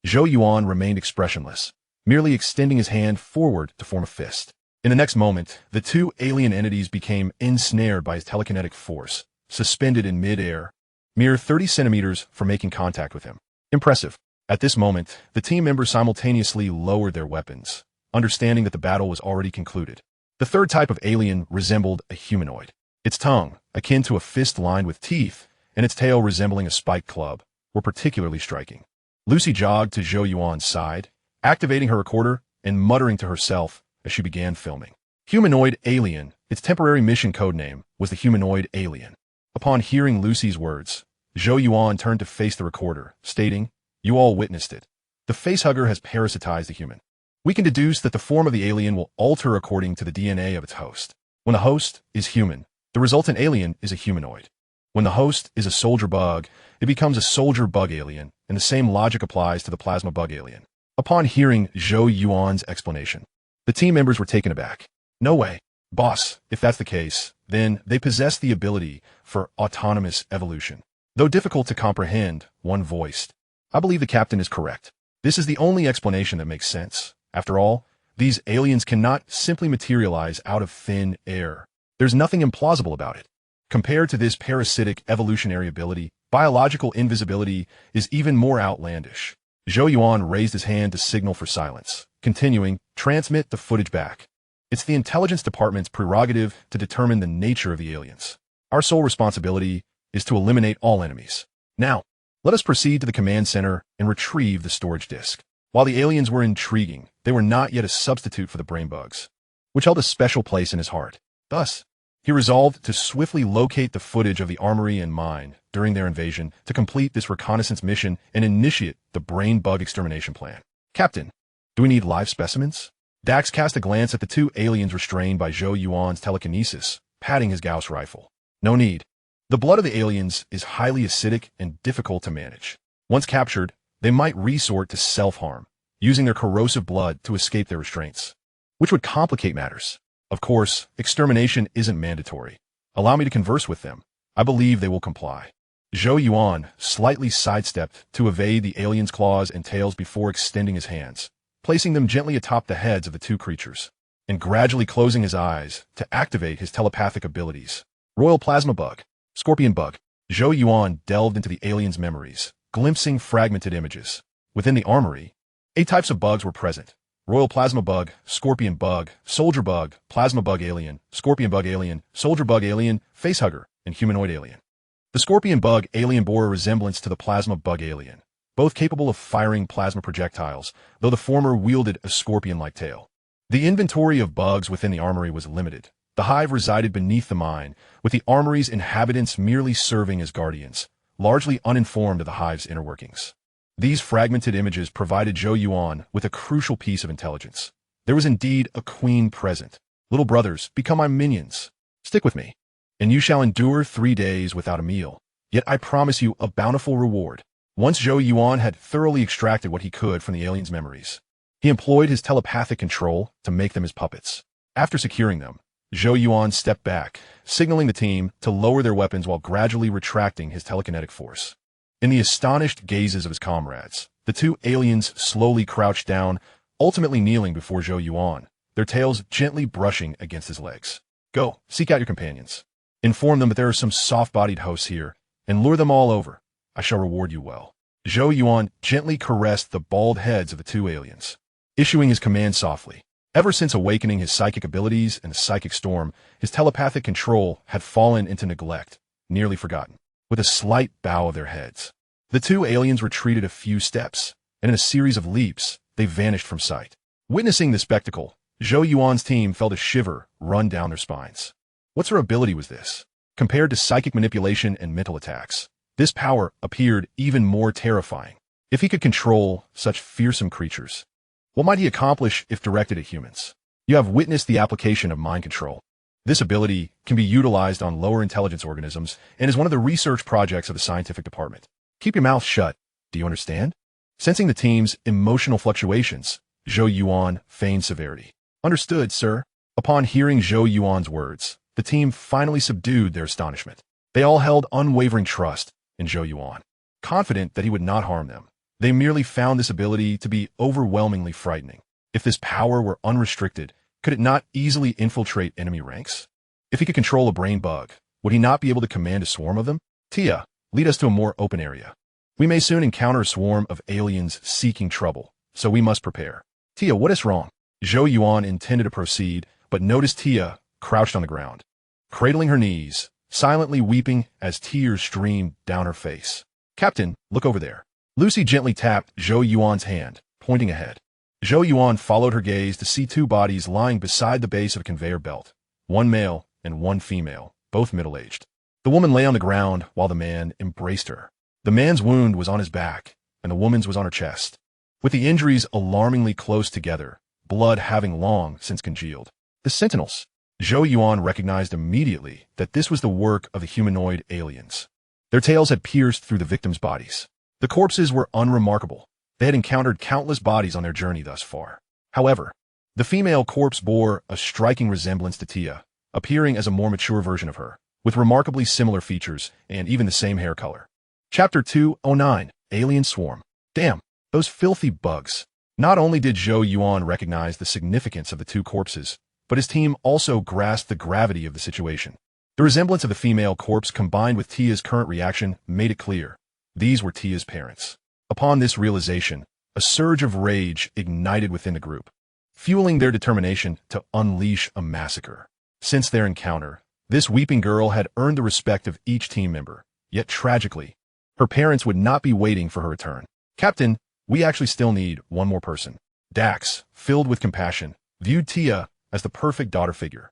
Zhou Yuan remained expressionless, merely extending his hand forward to form a fist. In the next moment, the 2 alien entities became ensnared by his telekinetic force, suspended in mid-air, mere 30 centimeters from making contact with him. Impressive. At this moment, the team members simultaneously lowered their weapons, understanding that the battle was already concluded. The 3rd type of alien resembled a humanoid. Its tongue, akin to a fist lined with teeth, and its tail resembling a spiked club, were particularly striking. Lucy jogged to Zhou Yuan's side, activating her recorder and muttering to herself as she began filming. Humanoid alien. Its temporary mission codename was the humanoid alien. Upon hearing Lucy's words, Zhou Yuan turned to face the recorder, stating, "You all witnessed it. The facehugger has parasitized the human. We can deduce that the form of the alien will alter according to the DNA of its host. When the host is human, the resultant alien is a humanoid. When the host is a soldier bug, it becomes a soldier bug alien, and the same logic applies to the plasma bug alien." Upon hearing Zhou Yuan's explanation, the team members were taken aback. No way. Boss, if that's the case, then they possess the ability for autonomous evolution. Though difficult to comprehend, one voiced, "I believe the captain is correct. This is the only explanation that makes sense. After all, these aliens cannot simply materialize out of thin air. There's nothing implausible about it. Compared to this parasitic evolutionary ability, biological invisibility is even more outlandish." Zhou Yuan raised his hand to signal for silence, continuing, "Transmit the footage back. It's the intelligence department's prerogative to determine the nature of the aliens. Our sole responsibility is to eliminate all enemies. Now, let us proceed to the command center and retrieve the storage disk." While the aliens were intriguing, they were not yet a substitute for the brain bugs, which held a special place in his heart. Thus, he resolved to swiftly locate the footage of the armory and mine during their invasion to complete this reconnaissance mission and initiate the brain bug extermination plan. Captain, do we need live specimens? Dax cast a glance at the two aliens restrained by Zhou Yuan's telekinesis, patting his Gauss rifle. No need. The blood of the aliens is highly acidic and difficult to manage. Once captured, they might resort to self-harm, using their corrosive blood to escape their restraints, which would complicate matters. Of course, extermination isn't mandatory. Allow me to converse with them. I believe they will comply. Zhou Yuan slightly sidestepped to evade the aliens' claws and tails before extending his hands, placing them gently atop the heads of the two creatures, and gradually closing his eyes to activate his telepathic abilities. Royal Plasma Bug, Scorpion Bug. Zhou Yuan delved into the aliens' memories, glimpsing fragmented images. Within the armory, 8 types of bugs were present. Royal Plasma Bug, Scorpion Bug, Soldier Bug, Plasma Bug Alien, Scorpion Bug Alien, Soldier Bug Alien, Facehugger, and Humanoid Alien. The Scorpion Bug Alien bore a resemblance to the Plasma Bug Alien, both capable of firing plasma projectiles, though the former wielded a scorpion-like tail. The inventory of bugs within the armory was limited. The hive resided beneath the mine, with the armory's inhabitants merely serving as guardians, largely uninformed of the hive's inner workings. These fragmented images provided Zhou Yuan with a crucial piece of intelligence. There was indeed a queen present. Little brothers, become my minions. Stick with me, and you shall endure 3 days without a meal. Yet I promise you a bountiful reward. Once Zhou Yuan had thoroughly extracted what he could from the aliens' memories, he employed his telepathic control to make them his puppets. After securing them, Zhou Yuan stepped back, signaling the team to lower their weapons while gradually retracting his telekinetic force. In the astonished gazes of his comrades, the two aliens slowly crouched down, ultimately kneeling before Zhou Yuan, their tails gently brushing against his legs. Go, seek out your companions. Inform them that there are some soft-bodied hosts here, and lure them all over. I shall reward you well. Zhou Yuan gently caressed the bald heads of the two aliens, issuing his command softly. Ever since awakening his psychic abilities in the psychic storm, his telepathic control had fallen into neglect, nearly forgotten. With a slight bow of their heads, the two aliens retreated a few steps, and in a series of leaps, they vanished from sight. Witnessing the spectacle, Zhou Yuan's team felt a shiver run down their spines. What sort of ability was this? Compared to psychic manipulation and mental attacks, this power appeared even more terrifying. If he could control such fearsome creatures, what might he accomplish if directed at humans? You have witnessed the application of mind control. This ability can be utilized on lower intelligence organisms and is one of the research projects of the scientific department. Keep your mouth shut. Do you understand? Sensing the team's emotional fluctuations, Zhou Yuan feigned severity. Understood, sir. Upon hearing Zhou Yuan's words, the team finally subdued their astonishment. They all held unwavering trust in Zhou Yuan, confident that he would not harm them. They merely found this ability to be overwhelmingly frightening. If this power were unrestricted, could it not easily infiltrate enemy ranks? If he could control a brain bug, would he not be able to command a swarm of them? Tia, lead us to a more open area. We may soon encounter a swarm of aliens seeking trouble, so we must prepare. Tia, what is wrong? Zhou Yuan intended to proceed, but noticed Tia crouched on the ground, cradling her knees, silently weeping as tears streamed down her face. Captain, look over there. Lucy gently tapped Zhou Yuan's hand, pointing ahead. Zhou Yuan followed her gaze to see 2 bodies lying beside the base of a conveyor belt, one male and one female, both middle-aged. The woman lay on the ground while the man embraced her. The man's wound was on his back, and the woman's was on her chest, with the injuries alarmingly close together, blood having long since congealed. The sentinels. Zhou Yuan recognized immediately that this was the work of the humanoid aliens. Their tails had pierced through the victims' bodies. The corpses were unremarkable. They had encountered countless bodies on their journey thus far. However, the female corpse bore a striking resemblance to Tia, appearing as a more mature version of her, with remarkably similar features and even the same hair color. Chapter 209, Alien Swarm. Damn, those filthy bugs. Not only did Zhou Yuan recognize the significance of the 2 corpses, but his team also grasped the gravity of the situation. The resemblance of the female corpse combined with Tia's current reaction made it clear. These were Tia's parents. Upon this realization, a surge of rage ignited within the group, fueling their determination to unleash a massacre. Since their encounter, this weeping girl had earned the respect of each team member, yet tragically, her parents would not be waiting for her return. Captain, We actually still need one more person. Dax, filled with compassion, viewed Tia as the perfect daughter figure,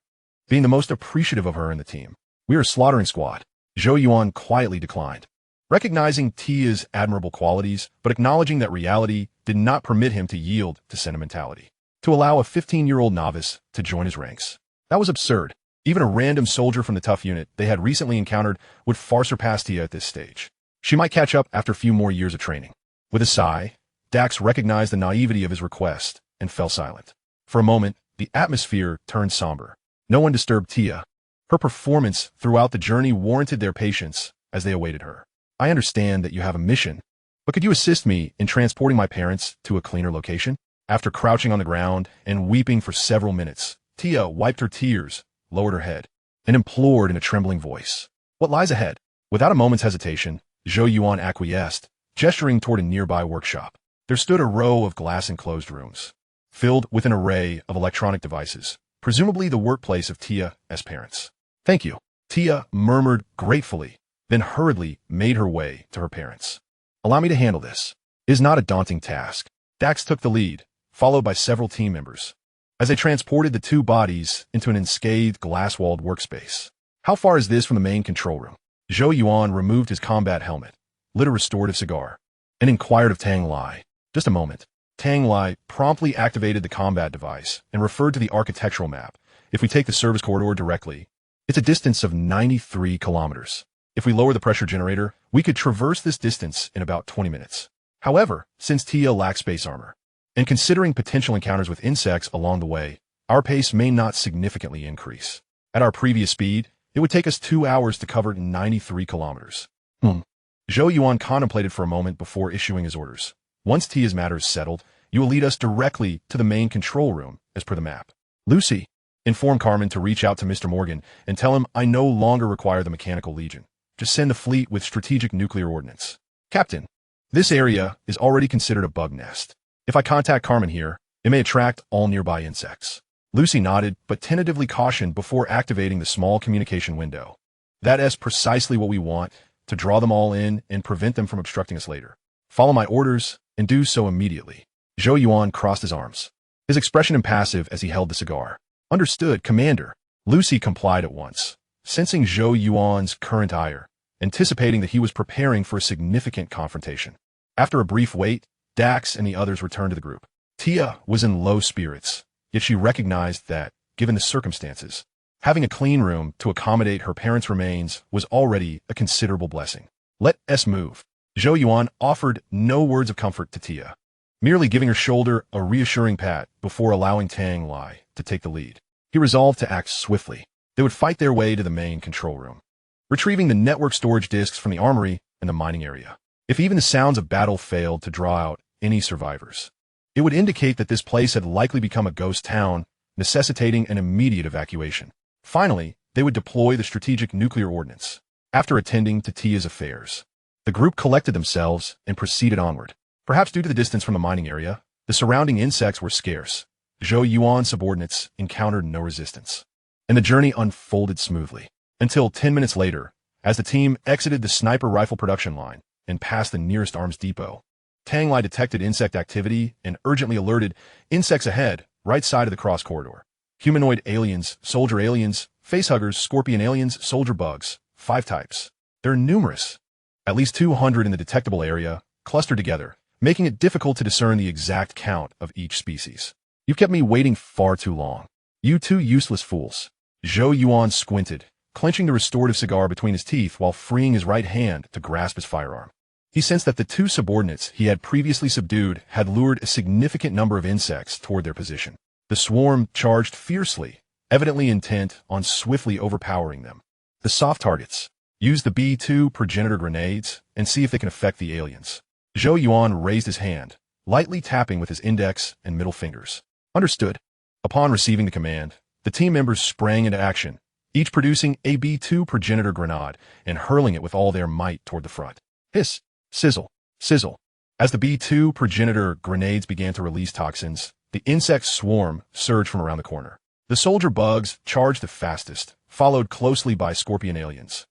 being the most appreciative of her in the team. We are a slaughtering squad. Zhou Yuan quietly declined, recognizing Tia's admirable qualities, but acknowledging that reality did not permit him to yield to sentimentality. To allow a 15-year-old novice to join his ranks. That was absurd. Even a random soldier from the tough unit they had recently encountered would far surpass Tia at this stage. She might catch up after a few more years of training. With a sigh, Dax recognized the naivety of his request and fell silent. For a moment, the atmosphere turned somber. No one disturbed Tia. Her performance throughout the journey warranted their patience as they awaited her. I understand that you have a mission, but could you assist me in transporting my parents to a cleaner location? After crouching on the ground and weeping for several minutes, Tia wiped her tears, lowered her head, and implored in a trembling voice. What lies ahead? Without a moment's hesitation, Zhou Yuan acquiesced, gesturing toward a nearby workshop. There stood a row of glass-enclosed rooms, filled with an array of electronic devices, presumably the workplace of Tia's parents. Thank you, Tia murmured gratefully, then hurriedly made her way to her parents. Allow me to handle this. It is not a daunting task. Dax took the lead, followed by several team members, as they transported the two bodies into an unscathed glass-walled workspace. How far is this from the main control room? Zhou Yuan removed his combat helmet, lit a restorative cigar, and inquired of Tang Lai. Just a moment. Tang Lai promptly activated the combat device and referred to the architectural map. If we take the service corridor directly, it's a distance of 93 kilometers. If we lower the pressure generator, we could traverse this distance in about 20 minutes. However, since Tia lacks space armor, and considering potential encounters with insects along the way, our pace may not significantly increase. At our previous speed, it would take us 2 hours to cover 93 kilometers. Zhou Yuan contemplated for a moment before issuing his orders. Once Tia's matter is settled, you will lead us directly to the main control room, as per the map. Lucy, inform Carmen to reach out to Mr. Morgan and tell him I no longer require the Mechanical Legion. Just send the fleet with strategic nuclear ordnance. Captain, this area is already considered a bug nest. If I contact Carmen here, it may attract all nearby insects. Lucy nodded, but tentatively cautioned before activating the small communication window. That is precisely what we want, to draw them all in and prevent them from obstructing us later. Follow my orders, and do so immediately. Zhou Yuan crossed his arms, his expression impassive as he held the cigar. Understood, Commander. Lucy complied at once, sensing Zhou Yuan's current ire, anticipating that he was preparing for a significant confrontation. After a brief wait, Dax and the others returned to the group. Tia was in low spirits, yet she recognized that, given the circumstances, having a clean room to accommodate her parents' remains was already a considerable blessing. Let us move. Zhou Yuan offered no words of comfort to Tia, merely giving her shoulder a reassuring pat before allowing Tang Lai to take the lead. He resolved to act swiftly. They would fight their way to the main control room, retrieving the network storage disks from the armory and the mining area. If even the sounds of battle failed to draw out any survivors, it would indicate that this place had likely become a ghost town, necessitating an immediate evacuation. Finally, they would deploy the strategic nuclear ordnance. After attending to Tia's affairs, the group collected themselves and proceeded onward. Perhaps due to the distance from the mining area, the surrounding insects were scarce. Zhou Yuan's subordinates encountered no resistance, and the journey unfolded smoothly. Until 10 minutes later, as the team exited the sniper rifle production line and passed the nearest arms depot, Tang Lai detected insect activity and urgently alerted insects ahead, right side of the cross corridor. Humanoid aliens, soldier aliens, facehuggers, scorpion aliens, soldier bugs, 5 types. There are numerous, at least 200 in the detectable area, clustered together, making it difficult to discern the exact count of each species. You've kept me waiting far too long. You two useless fools. Zhou Yuan squinted, clenching the restorative cigar between his teeth while freeing his right hand to grasp his firearm. He sensed that the 2 subordinates he had previously subdued had lured a significant number of insects toward their position. The swarm charged fiercely, evidently intent on swiftly overpowering them. The soft targets. Use the B-2 progenitor grenades and see if they can affect the aliens. Zhou Yuan raised his hand, lightly tapping with his index and middle fingers. Understood. Upon receiving the command, the team members sprang into action, each producing a B-2 progenitor grenade and hurling it with all their might toward the front. Hiss, sizzle, sizzle. As the B-2 progenitor grenades began to release toxins, the insect swarm surged from around the corner. The soldier bugs charged the fastest, followed closely by scorpion aliens.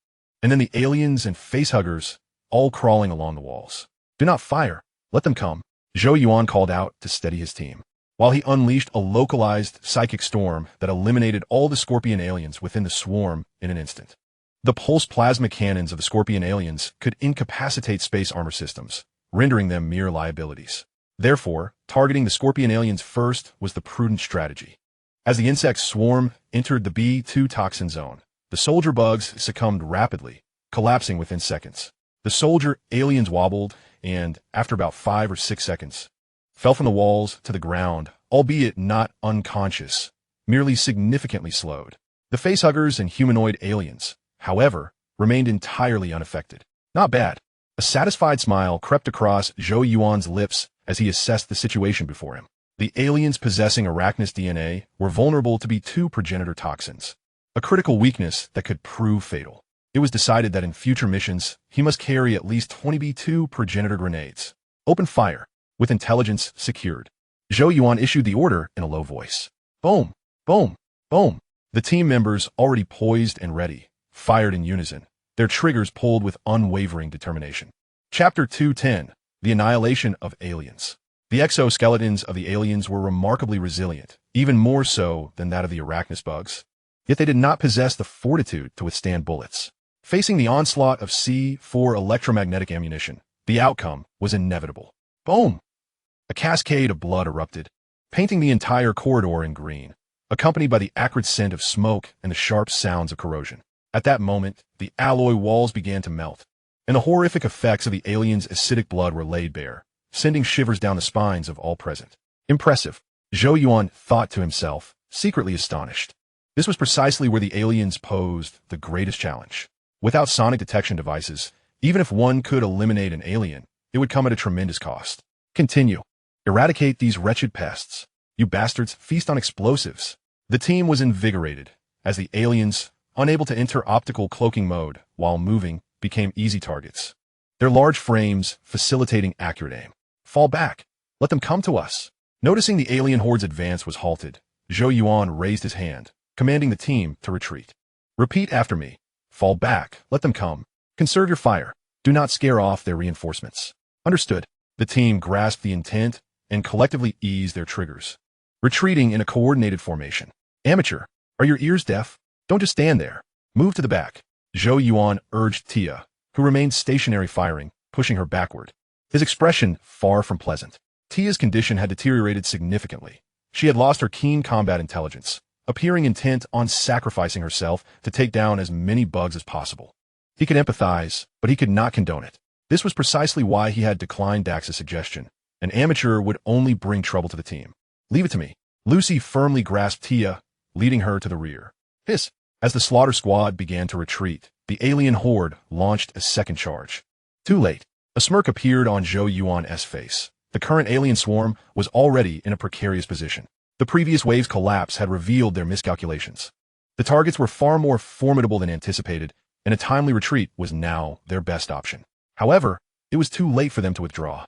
And then the aliens and facehuggers, all crawling along the walls. Do not fire. Let them come. Zhou Yuan called out to steady his team, while he unleashed a localized psychic storm that eliminated all the Scorpion aliens within the swarm in an instant. The pulse plasma cannons of the Scorpion aliens could incapacitate space armor systems, rendering them mere liabilities. Therefore, targeting the Scorpion aliens first was the prudent strategy. As the insect swarm entered the B2 toxin zone, the soldier bugs succumbed rapidly, collapsing within seconds. The soldier aliens wobbled and, after about 5 or 6 seconds, fell from the walls to the ground, albeit not unconscious, merely significantly slowed. The facehuggers and humanoid aliens, however, remained entirely unaffected. Not bad. A satisfied smile crept across Zhou Yuan's lips as he assessed the situation before him. The aliens possessing arachnous DNA were vulnerable to B2 progenitor toxins, a critical weakness that could prove fatal. It was decided that in future missions, he must carry at least 20 B2 progenitor grenades. Open fire. With intelligence secured, Zhou Yuan issued the order in a low voice. Boom, boom, boom. The team members, already poised and ready, fired in unison, their triggers pulled with unwavering determination. Chapter 210, The Annihilation of Aliens. The exoskeletons of the aliens were remarkably resilient, even more so than that of the arachnous bugs. Yet they did not possess the fortitude to withstand bullets. Facing the onslaught of C4 electromagnetic ammunition, the outcome was inevitable. Boom! A cascade of blood erupted, painting the entire corridor in green, accompanied by the acrid scent of smoke and the sharp sounds of corrosion. At that moment, the alloy walls began to melt, and the horrific effects of the aliens' acidic blood were laid bare, sending shivers down the spines of all present. Impressive, Zhou Yuan thought to himself, secretly astonished. This was precisely where the aliens posed the greatest challenge. Without sonic detection devices, even if one could eliminate an alien, it would come at a tremendous cost. Continue. Eradicate these wretched pests. You bastards, feast on explosives. The team was invigorated, as the aliens, unable to enter optical cloaking mode while moving, became easy targets. Their large frames facilitating accurate aim. Fall back. Let them come to us. Noticing the alien horde's advance was halted, Zhou Yuan raised his hand, commanding the team to retreat. Repeat after me. Fall back. Let them come. Conserve your fire. Do not scare off their reinforcements. Understood. The team grasped the intent and collectively eased their triggers, retreating in a coordinated formation. Amateur, are your ears deaf? Don't just stand there. Move to the back. Zhou Yuan urged Tia, who remained stationary firing, pushing her backward. His expression far from pleasant. Tia's condition had deteriorated significantly. She had lost her keen combat intelligence, appearing intent on sacrificing herself to take down as many bugs as possible. He could empathize, but he could not condone it. This was precisely why he had declined Dax's suggestion. An amateur would only bring trouble to the team. Leave it to me. Lucy firmly grasped Tia, leading her to the rear. Hiss! As the slaughter squad began to retreat, the alien horde launched a second charge. Too late. A smirk appeared on Zhou Yuan's face. The current alien swarm was already in a precarious position. The previous wave's collapse had revealed their miscalculations. The targets were far more formidable than anticipated, and a timely retreat was now their best option. However, it was too late for them to withdraw.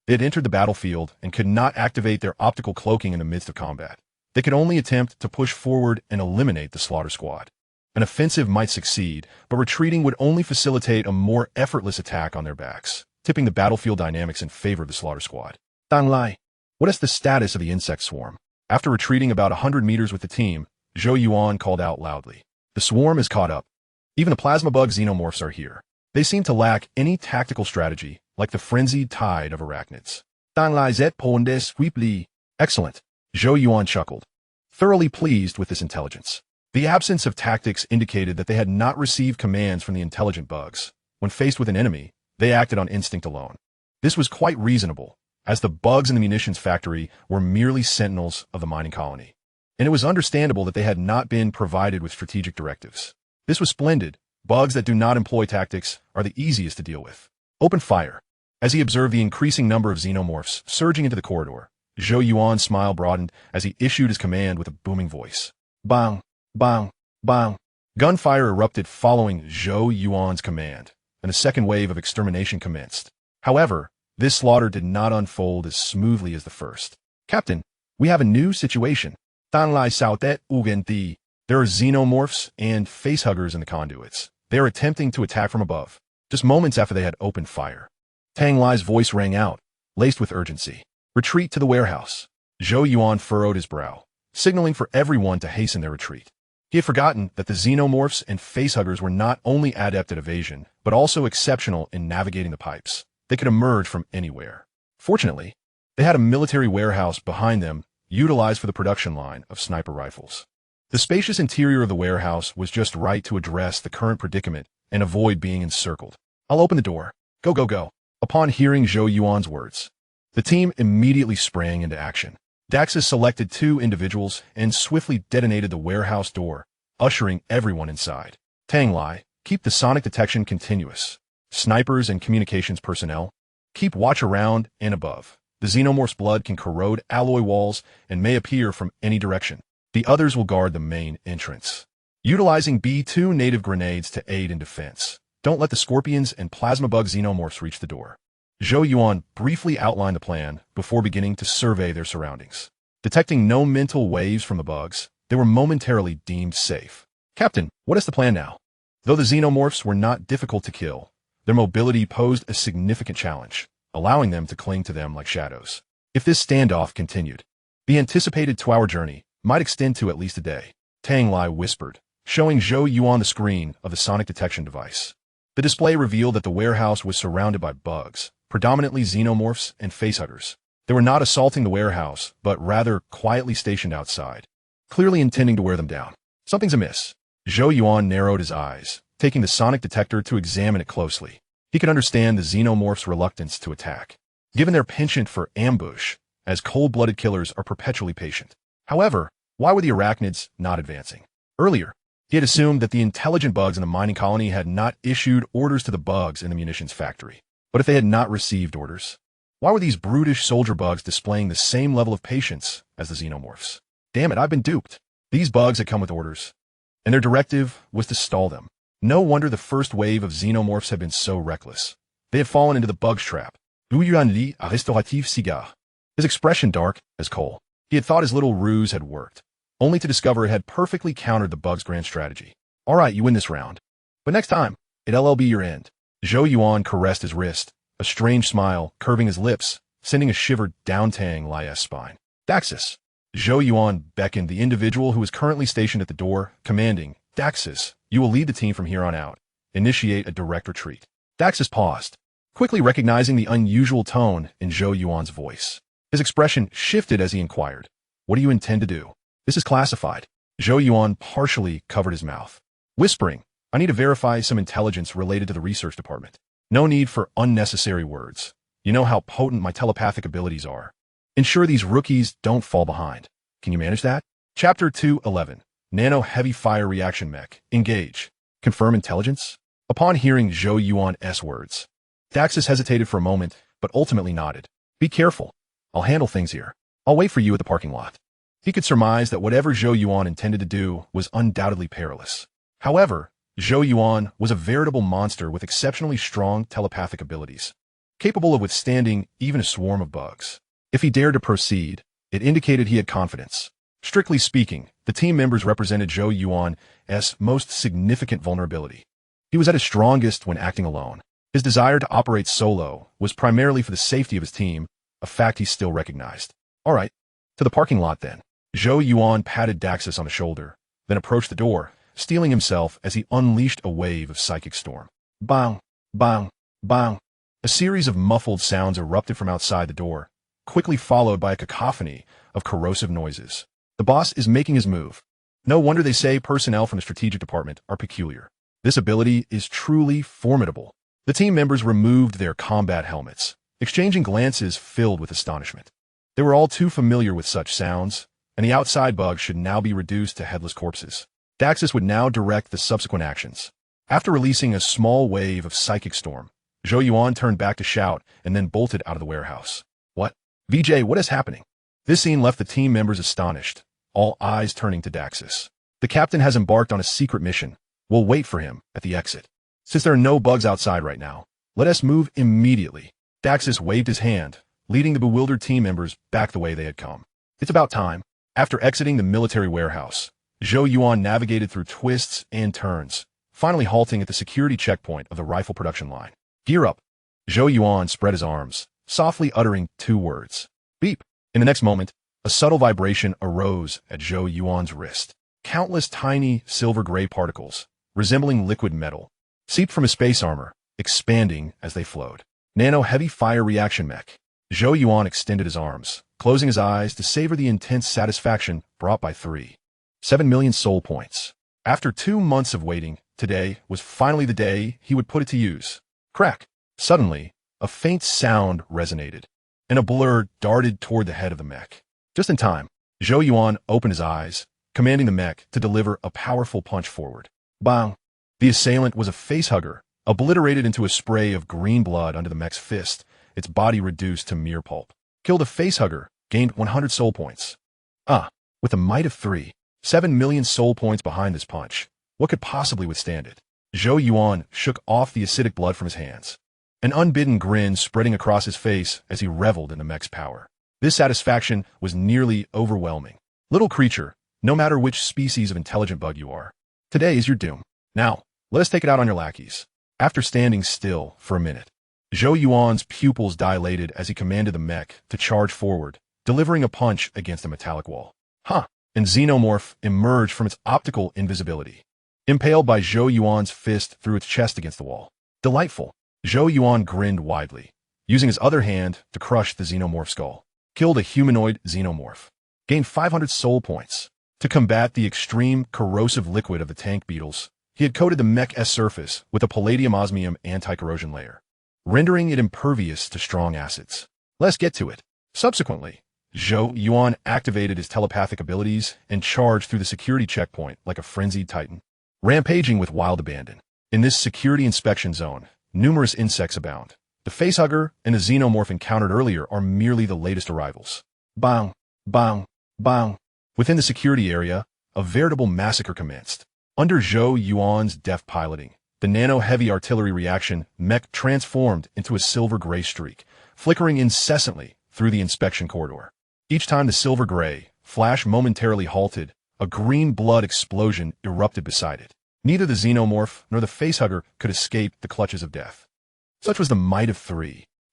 They had entered the battlefield and could not activate their optical cloaking in the midst of combat. They could only attempt to push forward and eliminate the slaughter squad. An offensive might succeed, but retreating would only facilitate a more effortless attack on their backs, tipping the battlefield dynamics in favor of the slaughter squad. Dang Lai, what is the status of the insect swarm? After retreating about 100 meters with the team, Zhou Yuan called out loudly. The swarm is caught up. Even the plasma bug xenomorphs are here. They seem to lack any tactical strategy, like the frenzied tide of arachnids. Dang Lai zet pondes sweeply. Excellent. Zhou Yuan chuckled, thoroughly pleased with this intelligence. The absence of tactics indicated that they had not received commands from the intelligent bugs. When faced with an enemy, they acted on instinct alone. This was quite reasonable, as the bugs in the munitions factory were merely sentinels of the mining colony. And it was understandable that they had not been provided with strategic directives. This was splendid. Bugs that do not employ tactics are the easiest to deal with. Open fire. As he observed the increasing number of xenomorphs surging into the corridor, Zhou Yuan's smile broadened as he issued his command with a booming voice. Bang, bang, bang. Gunfire erupted following Zhou Yuan's command, and a second wave of extermination commenced. However, this slaughter did not unfold as smoothly as the first. Captain, we have a new situation. Tan Lai Sautet Ugenti. There are xenomorphs and facehuggers in the conduits. They are attempting to attack from above. Just moments after they had opened fire, Tang Lai's voice rang out, laced with urgency. Retreat to the warehouse. Zhou Yuan furrowed his brow, signaling for everyone to hasten their retreat. He had forgotten that the xenomorphs and facehuggers were not only adept at evasion, but also exceptional in navigating the pipes. They could emerge from anywhere. Fortunately, they had a military warehouse behind them, utilized for the production line of sniper rifles. The spacious interior of the warehouse was just right to address the current predicament and avoid being encircled. I'll open the door. Go, go, go. Upon hearing Zhou Yuan's words, the team immediately sprang into action. Daxus selected 2 individuals and swiftly detonated the warehouse door, ushering everyone inside. Tanglai, keep the sonic detection continuous. Snipers and communications personnel, keep watch around and above. The xenomorph's blood can corrode alloy walls and may appear from any direction. The others will guard the main entrance, utilizing B2 native grenades to aid in defense. Don't let the scorpions and plasma bug xenomorphs reach the door. Zhou Yuan briefly outlined the plan before beginning to survey their surroundings. Detecting no mental waves from the bugs, they were momentarily deemed safe. Captain, what is the plan now? Though the xenomorphs were not difficult to kill, their mobility posed a significant challenge, allowing them to cling to them like shadows. If this standoff continued, the anticipated 2-hour journey might extend to at least a day. Tanglai whispered, showing Zhou Yuan the screen of the sonic detection device. The display revealed that the warehouse was surrounded by bugs, predominantly xenomorphs and facehuggers. They were not assaulting the warehouse, but rather quietly stationed outside, clearly intending to wear them down. Something's amiss. Zhou Yuan narrowed his eyes, taking the sonic detector to examine it closely. He could understand the xenomorphs' reluctance to attack, given their penchant for ambush, as cold-blooded killers are perpetually patient. However, why were the arachnids not advancing? Earlier, he had assumed that the intelligent bugs in the mining colony had not issued orders to the bugs in the munitions factory. But if they had not received orders, why were these brutish soldier bugs displaying the same level of patience as the xenomorphs? Damn it, I've been duped. These bugs had come with orders, and their directive was to stall them. No wonder the first wave of xenomorphs had been so reckless. They had fallen into the bug's trap. Zhou Yuan lit a restaurative cigar. His expression dark as coal. He had thought his little ruse had worked, only to discover it had perfectly countered the bug's grand strategy. All right, you win this round. But next time, it'll be your end. Zhou Yuan caressed his wrist, a strange smile curving his lips, sending a shiver down Tanglai's spine. Daxus. Zhou Yuan beckoned the individual who was currently stationed at the door, commanding, Daxus, you will lead the team from here on out. Initiate a direct retreat. Daxus paused, quickly recognizing the unusual tone in Zhou Yuan's voice. His expression shifted as he inquired, what do you intend to do? This is classified. Zhou Yuan partially covered his mouth, whispering, I need to verify some intelligence related to the research department. No need for unnecessary words. You know how potent my telepathic abilities are. Ensure these rookies don't fall behind. Can you manage that? Chapter 2:11. Nano Heavy Fire Reaction Mech. Engage. Confirm intelligence? Upon hearing Zhou Yuan's words, Daxus hesitated for a moment, but ultimately nodded. Be careful. I'll handle things here. I'll wait for you at the parking lot. He could surmise that whatever Zhou Yuan intended to do was undoubtedly perilous. However, Zhou Yuan was a veritable monster with exceptionally strong telepathic abilities, capable of withstanding even a swarm of bugs. If he dared to proceed, it indicated he had confidence. Strictly speaking, the team members represented Zhou Yuan's most significant vulnerability. He was at his strongest when acting alone. His desire to operate solo was primarily for the safety of his team, a fact he still recognized. All right, to the parking lot then. Zhou Yuan patted Daxus on the shoulder, then approached the door, steeling himself as he unleashed a wave of psychic storm. Bang, bang, bang. A series of muffled sounds erupted from outside the door, quickly followed by a cacophony of corrosive noises. The boss is making his move. No wonder they say personnel from the strategic department are peculiar. This ability is truly formidable. The team members removed their combat helmets, exchanging glances filled with astonishment. They were all too familiar with such sounds, and the outside bugs should now be reduced to headless corpses. Daxus would now direct the subsequent actions. After releasing a small wave of psychic storm, Zhou Yuan turned back to shout and then bolted out of the warehouse. What? VJ, what is happening? This scene left the team members astonished, all eyes turning to Daxus. The captain has embarked on a secret mission. We'll wait for him at the exit. Since there are no bugs outside right now, let us move immediately. Daxus waved his hand, leading the bewildered team members back the way they had come. It's about time. After exiting the military warehouse, Zhou Yuan navigated through twists and turns, finally halting at the security checkpoint of the rifle production line. Gear up. Zhou Yuan spread his arms, softly uttering 2 words. Beep. In the next moment, a subtle vibration arose at Zhou Yuan's wrist. Countless tiny silver-gray particles, resembling liquid metal, seeped from his space armor, expanding as they flowed. Nano-heavy fire reaction mech. Zhou Yuan extended his arms, closing his eyes to savor the intense satisfaction brought by 7 million soul points. After 2 months of waiting, today was finally the day he would put it to use. Crack! Suddenly, a faint sound resonated, and a blur darted toward the head of the mech. Just in time, Zhou Yuan opened his eyes, commanding the mech to deliver a powerful punch forward. Bang! The assailant was a facehugger, obliterated into a spray of green blood under the mech's fist, its body reduced to mere pulp. Killed a facehugger, gained 100 soul points. With a might of 7 million soul points behind this punch, what could possibly withstand it? Zhou Yuan shook off the acidic blood from his hands, an unbidden grin spreading across his face as he reveled in the mech's power. This satisfaction was nearly overwhelming. Little creature, no matter which species of intelligent bug you are, today is your doom. Now, let us take it out on your lackeys. After standing still for a minute, Zhou Yuan's pupils dilated as he commanded the mech to charge forward, delivering a punch against a metallic wall. And xenomorph emerged from its optical invisibility, impaled by Zhou Yuan's fist through its chest against the wall. Delightful. Zhou Yuan grinned widely, using his other hand to crush the xenomorph's skull. Killed a humanoid xenomorph. Gained 500 soul points. To combat the extreme corrosive liquid of the tank beetles, he had coated the mech's surface with a palladium-osmium anti-corrosion layer, rendering it impervious to strong acids. Let's get to it. Subsequently, Zhou Yuan activated his telepathic abilities and charged through the security checkpoint like a frenzied titan, rampaging with wild abandon. In this security inspection zone, numerous insects abound. The facehugger and the xenomorph encountered earlier are merely the latest arrivals. Bang! Bang! Bang! Within the security area, a veritable massacre commenced. Under Zhou Yuan's deft piloting, the nano-heavy artillery reaction mech transformed into a silver-gray streak, flickering incessantly through the inspection corridor. Each time the silver-gray flash momentarily halted, a green blood explosion erupted beside it. Neither the xenomorph nor the facehugger could escape the clutches of death. Such was the might of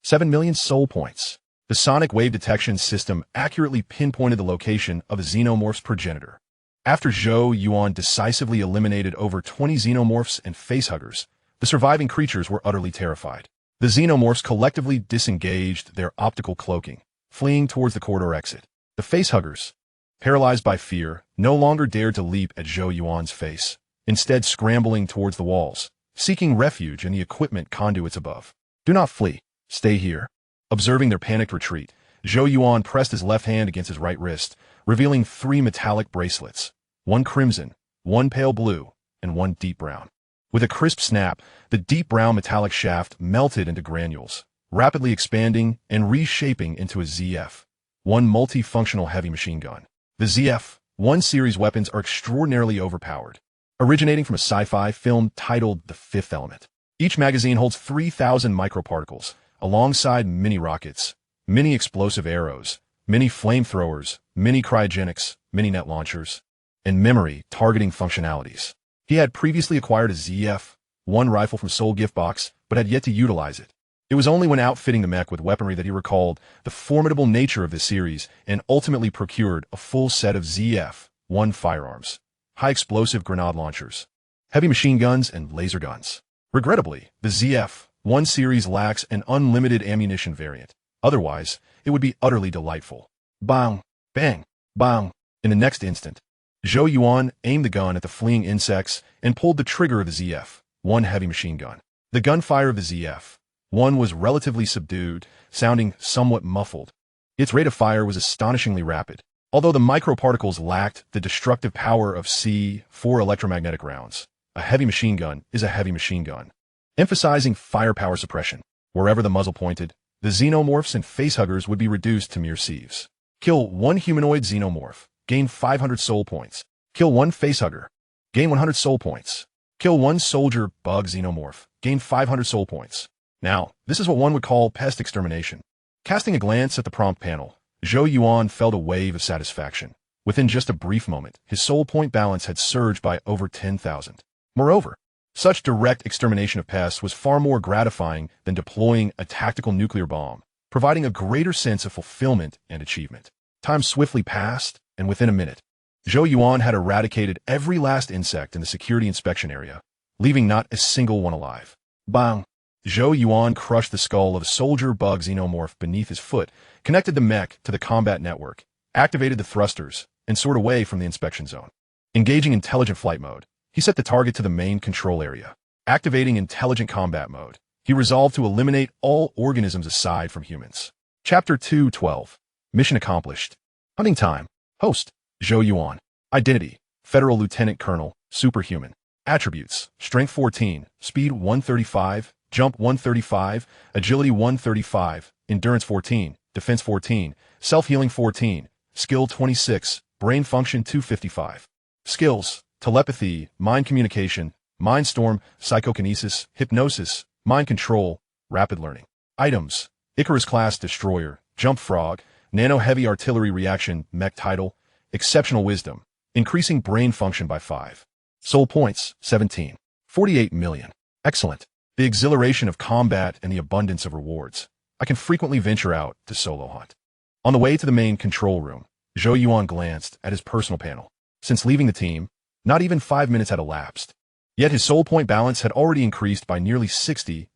7 million soul points. The sonic wave detection system accurately pinpointed the location of a xenomorph's progenitor. After Zhou Yuan decisively eliminated over 20 xenomorphs and facehuggers, the surviving creatures were utterly terrified. The xenomorphs collectively disengaged their optical cloaking, fleeing towards the corridor exit. The facehuggers, paralyzed by fear, no longer dared to leap at Zhou Yuan's face, instead scrambling towards the walls, seeking refuge in the equipment conduits above. Do not flee. Stay here. Observing their panicked retreat, Zhou Yuan pressed his left hand against his right wrist, revealing 3 metallic bracelets, 1 crimson, 1 pale blue, and 1 deep brown. With a crisp snap, the deep brown metallic shaft melted into granules, rapidly expanding and reshaping into a ZF-1 multifunctional heavy machine gun. The ZF-1 series weapons are extraordinarily overpowered, originating from a sci-fi film titled The Fifth Element. Each magazine holds 3,000 microparticles, alongside mini-rockets, mini-explosive arrows, mini-flamethrowers, mini-cryogenics, mini-net launchers, and memory targeting functionalities. He had previously acquired a ZF-1 rifle from Soul Gift Box, but had yet to utilize it. It was only when outfitting the mech with weaponry that he recalled the formidable nature of this series and ultimately procured a full set of ZF-1 firearms, high-explosive grenade launchers, heavy machine guns, and laser guns. Regrettably, the ZF-1 series lacks an unlimited ammunition variant. Otherwise, it would be utterly delightful. Bang! Bang! Bang! In the next instant, Zhou Yuan aimed the gun at the fleeing insects and pulled the trigger of the ZF-1 heavy machine gun. The gunfire of the ZF-1 was relatively subdued, sounding somewhat muffled. Its rate of fire was astonishingly rapid, although the microparticles lacked the destructive power of C-4 electromagnetic rounds. A heavy machine gun is a heavy machine gun, emphasizing firepower suppression. Wherever the muzzle pointed, the xenomorphs and facehuggers would be reduced to mere sieves. Kill 1 humanoid xenomorph, gain 500 soul points. Kill 1 facehugger, gain 100 soul points. Kill 1 soldier bug xenomorph, gain 500 soul points. Now, this is what one would call pest extermination. Casting a glance at the prompt panel, Zhou Yuan felt a wave of satisfaction. Within just a brief moment, his soul point balance had surged by over 10,000. Moreover, such direct extermination of pests was far more gratifying than deploying a tactical nuclear bomb, providing a greater sense of fulfillment and achievement. Time swiftly passed, and within a minute, Zhou Yuan had eradicated every last insect in the security inspection area, leaving not a single one alive. Bang! Zhou Yuan crushed the skull of a soldier bug xenomorph beneath his foot, connected the mech to the combat network, activated the thrusters, and soared away from the inspection zone. Engaging intelligent flight mode, he set the target to the main control area. Activating intelligent combat mode, he resolved to eliminate all organisms aside from humans. Chapter 2:12. Mission accomplished. Hunting time. Host, Zhou Yuan. Identity, Federal Lieutenant Colonel, Superhuman. Attributes, Strength 14, Speed 135, Jump 135, Agility 135, Endurance 14, Defense 14, Self-Healing 14, Skill 26, Brain Function 255. Skills, Telepathy, Mind Communication, Mind Storm, Psychokinesis, Hypnosis, Mind Control, Rapid Learning. Items, Icarus-class Destroyer, Jump Frog, Nano-Heavy Artillery Reaction, Mech Title, Exceptional Wisdom, increasing brain function by 5. Soul points, 17. 48 million. Excellent. The exhilaration of combat and the abundance of rewards. I can frequently venture out to solo hunt. On the way to the main control room, Zhou Yuan glanced at his personal panel. Since leaving the team, not even 5 minutes had elapsed. Yet his soul point balance had already increased by nearly 60,000.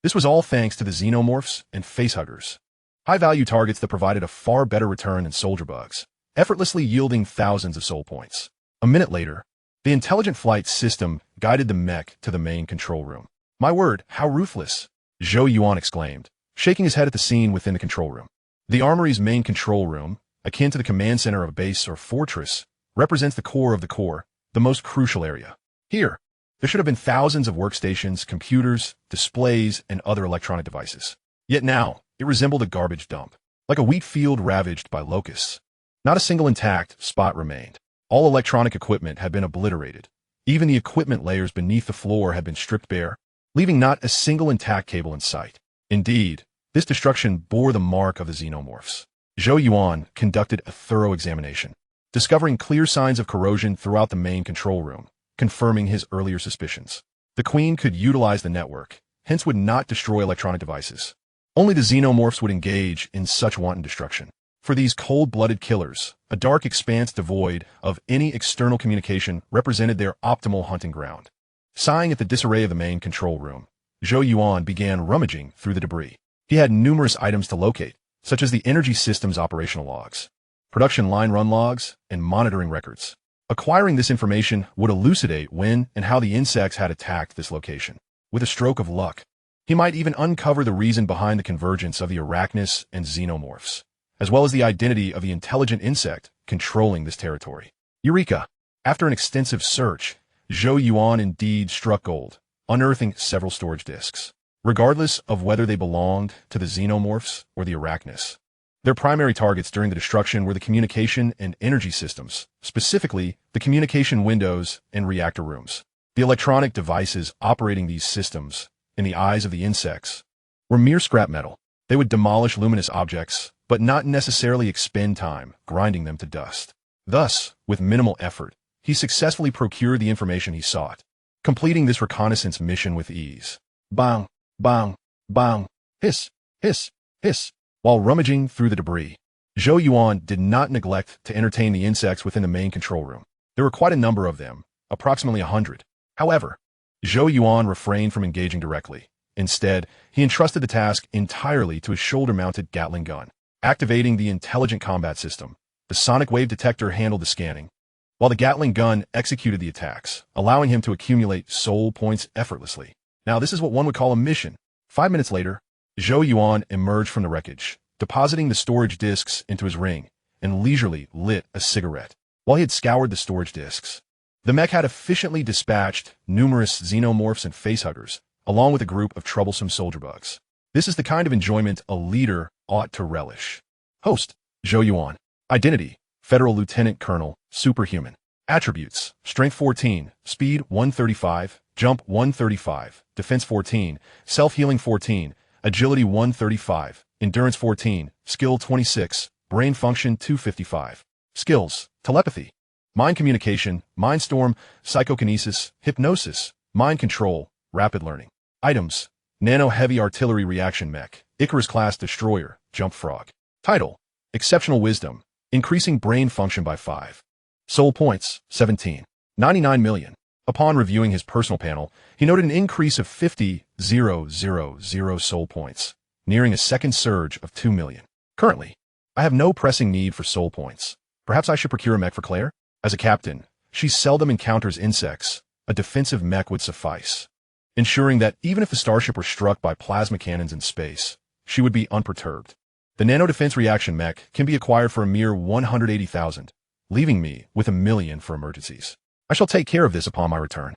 This was all thanks to the xenomorphs and facehuggers. High-value targets that provided a far better return than soldier bugs, effortlessly yielding thousands of soul points. A minute later, the intelligent flight system guided the mech to the main control room. My word, how ruthless! Zhou Yuan exclaimed, shaking his head at the scene within the control room. The armory's main control room, akin to the command center of a base or fortress, represents the core of the core, the most crucial area. Here, there should have been thousands of workstations, computers, displays, and other electronic devices. Yet now, it resembled a garbage dump, like a wheat field ravaged by locusts. Not a single intact spot remained. All electronic equipment had been obliterated. Even the equipment layers beneath the floor had been stripped bare, leaving not a single intact cable in sight. Indeed, this destruction bore the mark of the xenomorphs. Zhou Yuan conducted a thorough examination, discovering clear signs of corrosion throughout the main control room, confirming his earlier suspicions. The Queen could utilize the network, hence would not destroy electronic devices. Only the xenomorphs would engage in such wanton destruction. For these cold-blooded killers, a dark expanse devoid of any external communication represented their optimal hunting ground. Sighing at the disarray of the main control room, Zhou Yuan began rummaging through the debris. He had numerous items to locate, such as the energy system's operational logs, production line run logs, and monitoring records. Acquiring this information would elucidate when and how the insects had attacked this location. With a stroke of luck, he might even uncover the reason behind the convergence of the arachnids and xenomorphs, as well as the identity of the intelligent insect controlling this territory. Eureka! After an extensive search, Zhou Yuan indeed struck gold, unearthing several storage disks. Regardless of whether they belonged to the xenomorphs or the arachnids, their primary targets during the destruction were the communication and energy systems, specifically the communication windows and reactor rooms. The electronic devices operating these systems, in the eyes of the insects, were mere scrap metal. They would demolish luminous objects, but not necessarily expend time grinding them to dust. Thus, with minimal effort, he successfully procured the information he sought, completing this reconnaissance mission with ease. Bang, bang, bang, hiss, hiss, hiss. While rummaging through the debris, Zhou Yuan did not neglect to entertain the insects within the main control room. There were quite a number of them, approximately 100. However, Zhou Yuan refrained from engaging directly. Instead, he entrusted the task entirely to his shoulder-mounted Gatling gun. Activating the intelligent combat system, the sonic wave detector handled the scanning, while the Gatling gun executed the attacks, allowing him to accumulate soul points effortlessly. Now, this is what one would call a mission. 5 minutes later, Zhou Yuan emerged from the wreckage, depositing the storage disks into his ring, and leisurely lit a cigarette. While he had scoured the storage disks, the mech had efficiently dispatched numerous xenomorphs and facehuggers, along with a group of troublesome soldier bugs. This is the kind of enjoyment a leader ought to relish. Host, Zhou Yuan. Identity, Federal Lieutenant Colonel, Superhuman. Attributes, Strength 14, Speed 135, Jump 135, Defense 14, Self-Healing 14, Agility 135, Endurance 14, Skill 26, Brain Function 255. Skills, Telepathy, Mind Communication, Mind Storm, Psychokinesis, Hypnosis, Mind Control, Rapid Learning. Items, Nano-Heavy Artillery Reaction Mech, Icarus-class destroyer, jump frog. Title: Exceptional Wisdom, increasing brain function by 5. Soul points, 17. 99 million. Upon reviewing his personal panel, he noted an increase of 50,000 soul points, nearing a second surge of 2 million. Currently, I have no pressing need for soul points. Perhaps I should procure a mech for Claire? As a captain, she seldom encounters insects. A defensive mech would suffice, ensuring that even if the starship were struck by plasma cannons in space, she would be unperturbed. The nano defense reaction mech can be acquired for a mere 180,000, leaving me with 1 million for emergencies. I shall take care of this upon my return.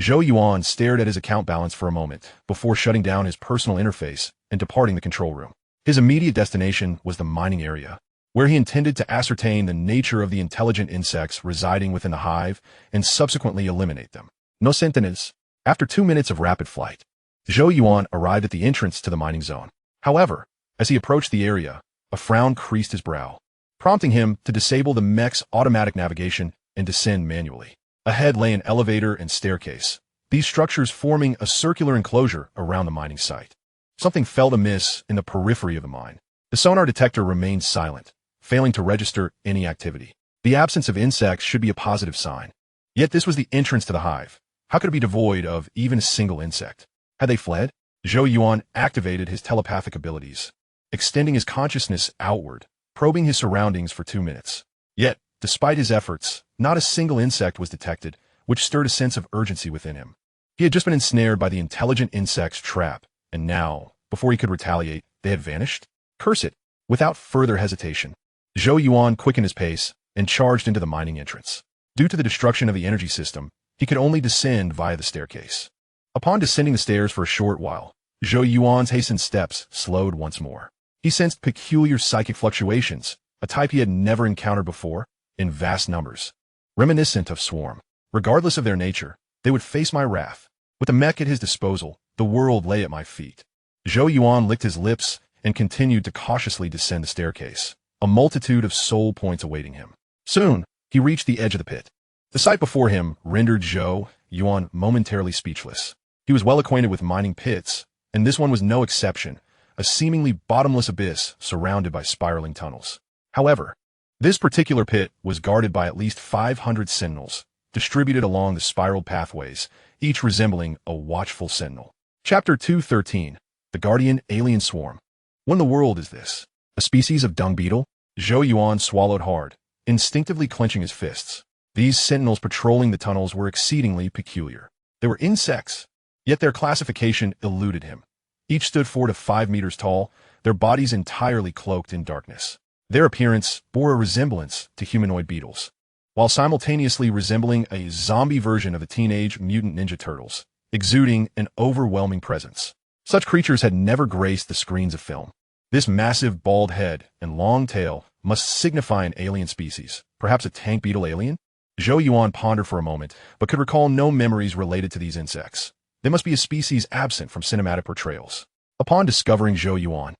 Zhou Yuan stared at his account balance for a moment before shutting down his personal interface and departing the control room. His immediate destination was the mining area, where he intended to ascertain the nature of the intelligent insects residing within the hive and subsequently eliminate them. No sentinels. After 2 minutes of rapid flight, Zhou Yuan arrived at the entrance to the mining zone. However, as he approached the area, a frown creased his brow, prompting him to disable the mech's automatic navigation and descend manually. Ahead lay an elevator and staircase, these structures forming a circular enclosure around the mining site. Something felt amiss in the periphery of the mine. The sonar detector remained silent, failing to register any activity. The absence of insects should be a positive sign. Yet this was the entrance to the hive. How could it be devoid of even a single insect? Had they fled? Zhou Yuan activated his telepathic abilities, extending his consciousness outward, probing his surroundings for 2 minutes. Yet, despite his efforts, not a single insect was detected, which stirred a sense of urgency within him. He had just been ensnared by the intelligent insect's trap, and now, before he could retaliate, they had vanished? Curse it! Without further hesitation, Zhou Yuan quickened his pace and charged into the mining entrance. Due to the destruction of the energy system, he could only descend via the staircase. Upon descending the stairs for a short while, Zhou Yuan's hastened steps slowed once more. He sensed peculiar psychic fluctuations, a type he had never encountered before, in vast numbers. Reminiscent of swarm. Regardless of their nature, they would face my wrath. With the mech at his disposal, the world lay at my feet. Zhou Yuan licked his lips and continued to cautiously descend the staircase, a multitude of soul points awaiting him. Soon, he reached the edge of the pit. The sight before him rendered Zhou Yuan momentarily speechless. He was well acquainted with mining pits, and this one was no exception, a seemingly bottomless abyss surrounded by spiraling tunnels. However, this particular pit was guarded by at least 500 sentinels, distributed along the spiraled pathways, each resembling a watchful sentinel. Chapter 213. The Guardian Alien Swarm. What in the world is this? A species of dung beetle? Zhou Yuan swallowed hard, instinctively clenching his fists. These sentinels patrolling the tunnels were exceedingly peculiar. They were insects, yet their classification eluded him. Each stood 4 to 5 meters tall, their bodies entirely cloaked in darkness. Their appearance bore a resemblance to humanoid beetles, while simultaneously resembling a zombie version of the Teenage Mutant Ninja Turtles, exuding an overwhelming presence. Such creatures had never graced the screens of film. This massive bald head and long tail must signify an alien species, perhaps a tank beetle alien? Zhou Yuan pondered for a moment, but could recall no memories related to these insects. They must be a species absent from cinematic portrayals. Upon discovering Zhou Yuan,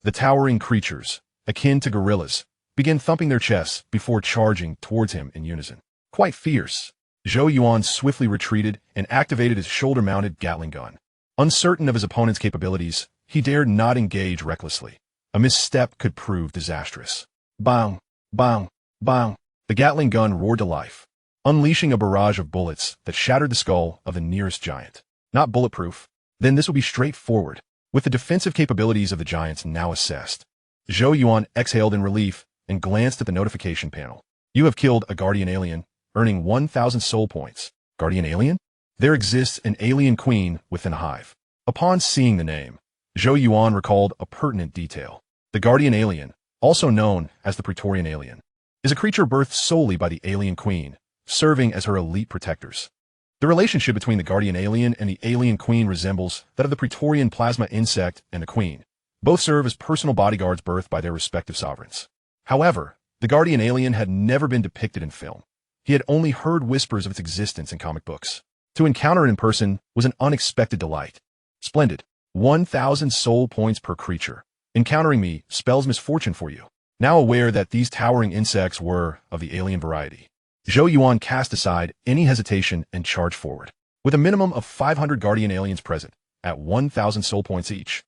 the towering creatures, akin to gorillas, began thumping their chests before charging towards him in unison. Quite fierce, Zhou Yuan swiftly retreated and activated his shoulder-mounted Gatling gun. Uncertain of his opponent's capabilities, he dared not engage recklessly. A misstep could prove disastrous. Bang! Bang! Bang! The Gatling gun roared to life, unleashing a barrage of bullets that shattered the skull of the nearest giant. Not bulletproof? Then this would be straightforward. With the defensive capabilities of the giants now assessed, Zhou Yuan exhaled in relief and glanced at the notification panel. You have killed a guardian alien, earning 1,000 soul points. Guardian alien? There exists an alien queen within a hive. Upon seeing the name, Zhou Yuan recalled a pertinent detail. The guardian alien, also known as the Praetorian alien, is a creature birthed solely by the alien queen, serving as her elite protectors. The relationship between the guardian alien and the alien queen resembles that of the Praetorian plasma insect and the queen. Both serve as personal bodyguards birthed by their respective sovereigns. However, the guardian alien had never been depicted in film. He had only heard whispers of its existence in comic books. To encounter it in person was an unexpected delight. Splendid. 1,000 soul points per creature. Encountering me spells misfortune for you. Now aware that these towering insects were of the alien variety, Zhou Yuan cast aside any hesitation and charged forward. With a minimum of 500 guardian aliens present, at 1,000 soul points each,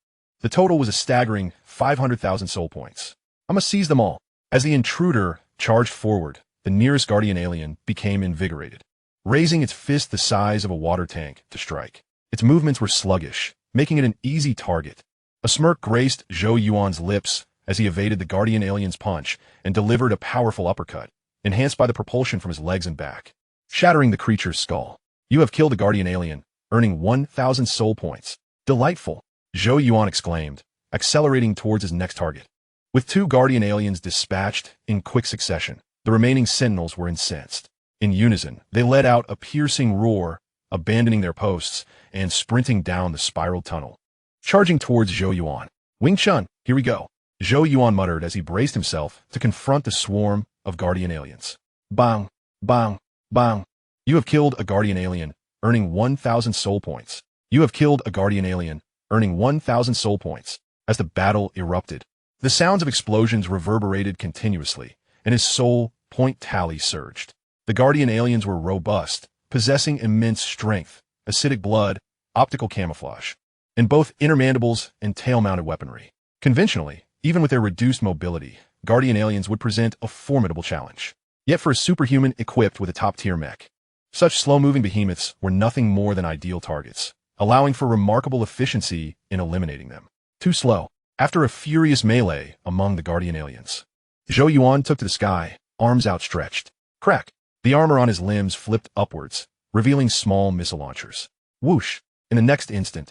The total was a staggering 500,000 soul points. I must seize them all. As the intruder charged forward, the nearest guardian alien became invigorated, raising its fist the size of a water tank to strike. Its movements were sluggish, making it an easy target. A smirk graced Zhou Yuan's lips as he evaded the guardian alien's punch and delivered a powerful uppercut, enhanced by the propulsion from his legs and back, shattering the creature's skull. You have killed a guardian alien, earning 1,000 soul points. Delightful, Zhou Yuan exclaimed, accelerating towards his next target. With 2 guardian aliens dispatched in quick succession, the remaining sentinels were incensed. In unison, they let out a piercing roar, abandoning their posts and sprinting down the spiral tunnel, charging towards Zhou Yuan. Wing Chun, here we go, Zhou Yuan muttered as he braced himself to confront the swarm of guardian aliens. Bang, bang, bang. You have killed a guardian alien, earning 1,000 soul points. You have killed a guardian alien, earning 1,000 soul points. As the battle erupted, the sounds of explosions reverberated continuously, and his soul point tally surged. The guardian aliens were robust, possessing immense strength, acidic blood, optical camouflage, and both intermandibles and tail-mounted weaponry. Conventionally, even with their reduced mobility, guardian aliens would present a formidable challenge. Yet for a superhuman equipped with a top-tier mech, such slow-moving behemoths were nothing more than ideal targets, allowing for remarkable efficiency in eliminating them. Too slow. After a furious melee among the guardian aliens, Zhou Yuan took to the sky, arms outstretched. Crack! The armor on his limbs flipped upwards, revealing small missile launchers. Whoosh! In the next instant,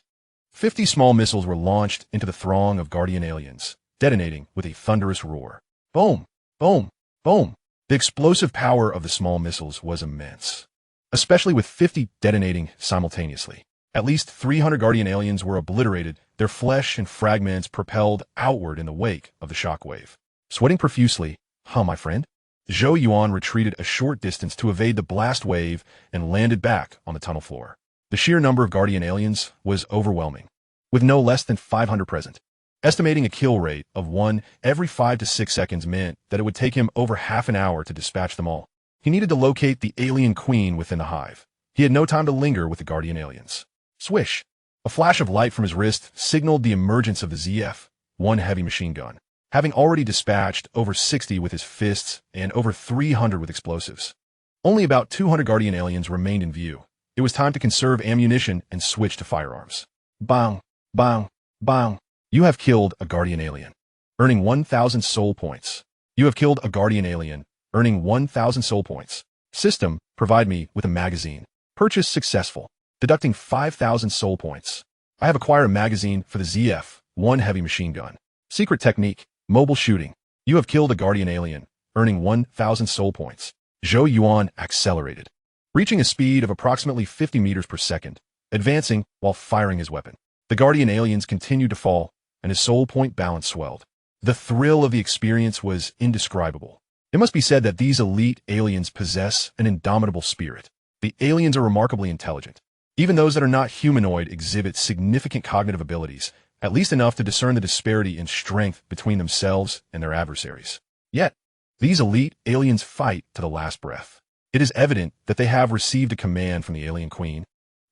50 small missiles were launched into the throng of guardian aliens, detonating with a thunderous roar. Boom! Boom! Boom! The explosive power of the small missiles was immense, especially with 50 detonating simultaneously. At least 300 guardian aliens were obliterated, their flesh and fragments propelled outward in the wake of the shockwave. Sweating profusely, my friend? Zhou Yuan retreated a short distance to evade the blast wave and landed back on the tunnel floor. The sheer number of guardian aliens was overwhelming, with no less than 500 present. Estimating a kill rate of 1 every 5 to 6 seconds meant that it would take him over half an hour to dispatch them all. He needed to locate the alien queen within the hive. He had no time to linger with the guardian aliens. Swish! A flash of light from his wrist signaled the emergence of the ZF-1 heavy machine gun, having already dispatched over 60 with his fists and over 300 with explosives. Only about 200 guardian aliens remained in view. It was time to conserve ammunition and switch to firearms. Bang! Bang! Bang! You have killed a guardian alien, earning 1,000 soul points. You have killed a guardian alien, earning 1,000 soul points. System, provide me with a magazine. Purchase successful. Deducting 5,000 soul points. I have acquired a magazine for the ZF-1 heavy machine gun. Secret technique, mobile shooting. You have killed a guardian alien, earning 1,000 soul points. Zhou Yuan accelerated, reaching a speed of approximately 50 meters per second, advancing while firing his weapon. The guardian aliens continued to fall, and his soul point balance swelled. The thrill of the experience was indescribable. It must be said that these elite aliens possess an indomitable spirit. The aliens are remarkably intelligent. Even those that are not humanoid exhibit significant cognitive abilities, at least enough to discern the disparity in strength between themselves and their adversaries. Yet, these elite aliens fight to the last breath. It is evident that they have received a command from the alien queen,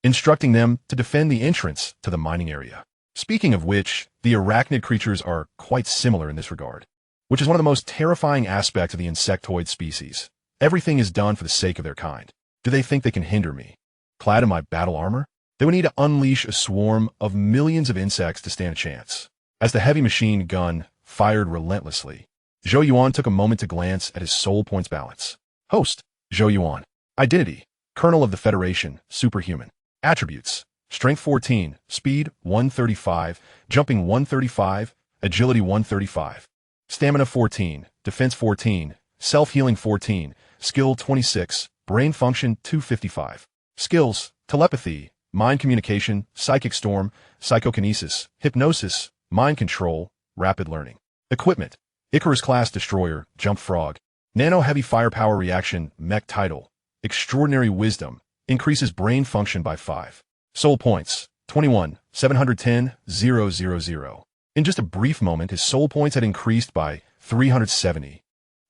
instructing them to defend the entrance to the mining area. Speaking of which, the arachnid creatures are quite similar in this regard, which is one of the most terrifying aspects of the insectoid species. Everything is done for the sake of their kind. Do they think they can hinder me? Clad in my battle armor? They would need to unleash a swarm of millions of insects to stand a chance. As the heavy machine gun fired relentlessly, Zhou Yuan took a moment to glance at his soul points balance. Host, Zhou Yuan. Identity, Colonel of the Federation, superhuman. Attributes, Strength 14, Speed 135, Jumping 135, Agility 135. Stamina 14, Defense 14, Self-Healing 14, Skill 26, Brain Function 255. Skills, Telepathy, Mind Communication, Psychic Storm, Psychokinesis, Hypnosis, Mind Control, Rapid Learning. Equipment, Icarus-class Destroyer, Jump Frog. Nano-Heavy Firepower Reaction, Mech Title. Extraordinary Wisdom, increases brain function by 5. Soul Points, 21, 710, 000. In just a brief moment, his soul points had increased by 370,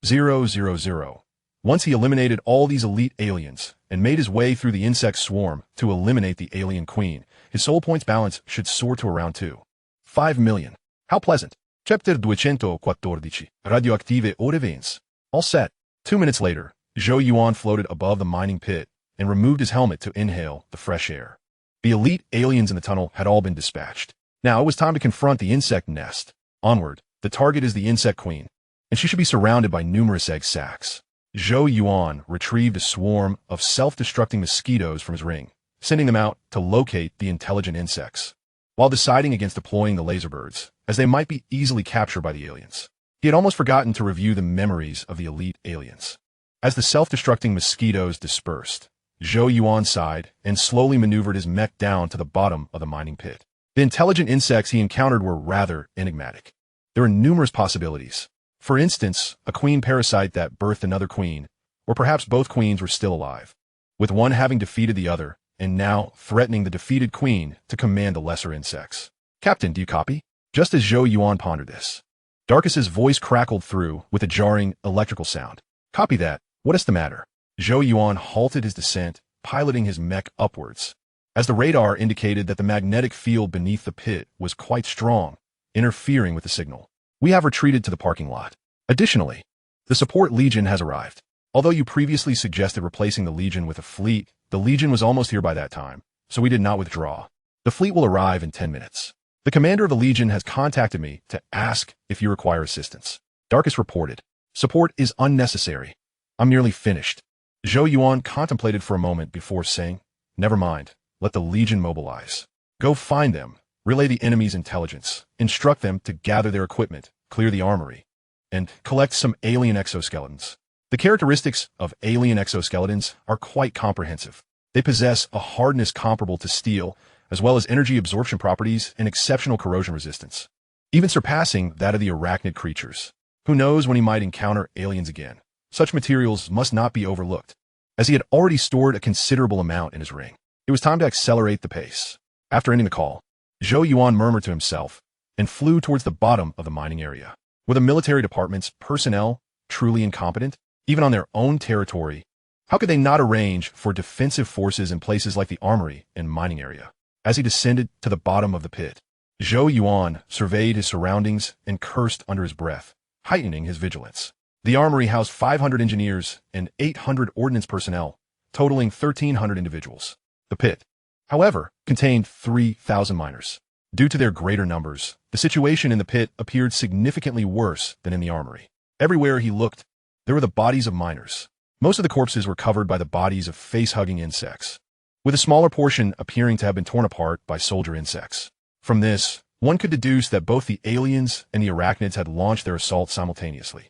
000. Once he eliminated all these elite aliens and made his way through the insect swarm to eliminate the alien queen, his soul points balance should soar to around 2. 5 million. How pleasant. Chapter 214. Radioactive awakens. All set. 2 minutes later, Zhou Yuan floated above the mining pit and removed his helmet to inhale the fresh air. The elite aliens in the tunnel had all been dispatched. Now it was time to confront the insect nest. Onward, the target is the insect queen, and she should be surrounded by numerous egg sacs. Zhou Yuan retrieved a swarm of self-destructing mosquitoes from his ring, sending them out to locate the intelligent insects, while deciding against deploying the laser birds, as they might be easily captured by the aliens. He had almost forgotten to review the memories of the elite aliens. As the self-destructing mosquitoes dispersed, Zhou Yuan sighed and slowly maneuvered his mech down to the bottom of the mining pit. The intelligent insects he encountered were rather enigmatic. There were numerous possibilities. For instance, a queen parasite that birthed another queen, or perhaps both queens were still alive, with one having defeated the other, and now threatening the defeated queen to command the lesser insects. Captain, do you copy? Just as Zhou Yuan pondered this, Darkus's voice crackled through with a jarring electrical sound. Copy that. What is the matter? Zhou Yuan halted his descent, piloting his mech upwards, as the radar indicated that the magnetic field beneath the pit was quite strong, interfering with the signal. We have retreated to the parking lot. Additionally, the support Legion has arrived. Although you previously suggested replacing the Legion with a fleet, the Legion was almost here by that time, so we did not withdraw. The fleet will arrive in 10 minutes. The commander of the Legion has contacted me to ask if you require assistance. Darkus reported. Support is unnecessary. I'm nearly finished. Zhou Yuan contemplated for a moment before saying, never mind. Let the Legion mobilize. Go find them, relay the enemy's intelligence, instruct them to gather their equipment, clear the armory, and collect some alien exoskeletons. The characteristics of alien exoskeletons are quite comprehensive. They possess a hardness comparable to steel, as well as energy absorption properties and exceptional corrosion resistance, even surpassing that of the arachnid creatures. Who knows when he might encounter aliens again? Such materials must not be overlooked, as he had already stored a considerable amount in his ring. It was time to accelerate the pace. After ending the call, Zhou Yuan murmured to himself and flew towards the bottom of the mining area. Were the military department's personnel truly incompetent, even on their own territory? How could they not arrange for defensive forces in places like the armory and mining area? As he descended to the bottom of the pit, Zhou Yuan surveyed his surroundings and cursed under his breath, heightening his vigilance. The armory housed 500 engineers and 800 ordnance personnel, totaling 1,300 individuals. The pit, however, contained 3,000 miners. Due to their greater numbers, the situation in the pit appeared significantly worse than in the armory. Everywhere he looked, there were the bodies of miners. Most of the corpses were covered by the bodies of face-hugging insects, with a smaller portion appearing to have been torn apart by soldier insects. From this, one could deduce that both the aliens and the arachnids had launched their assault simultaneously.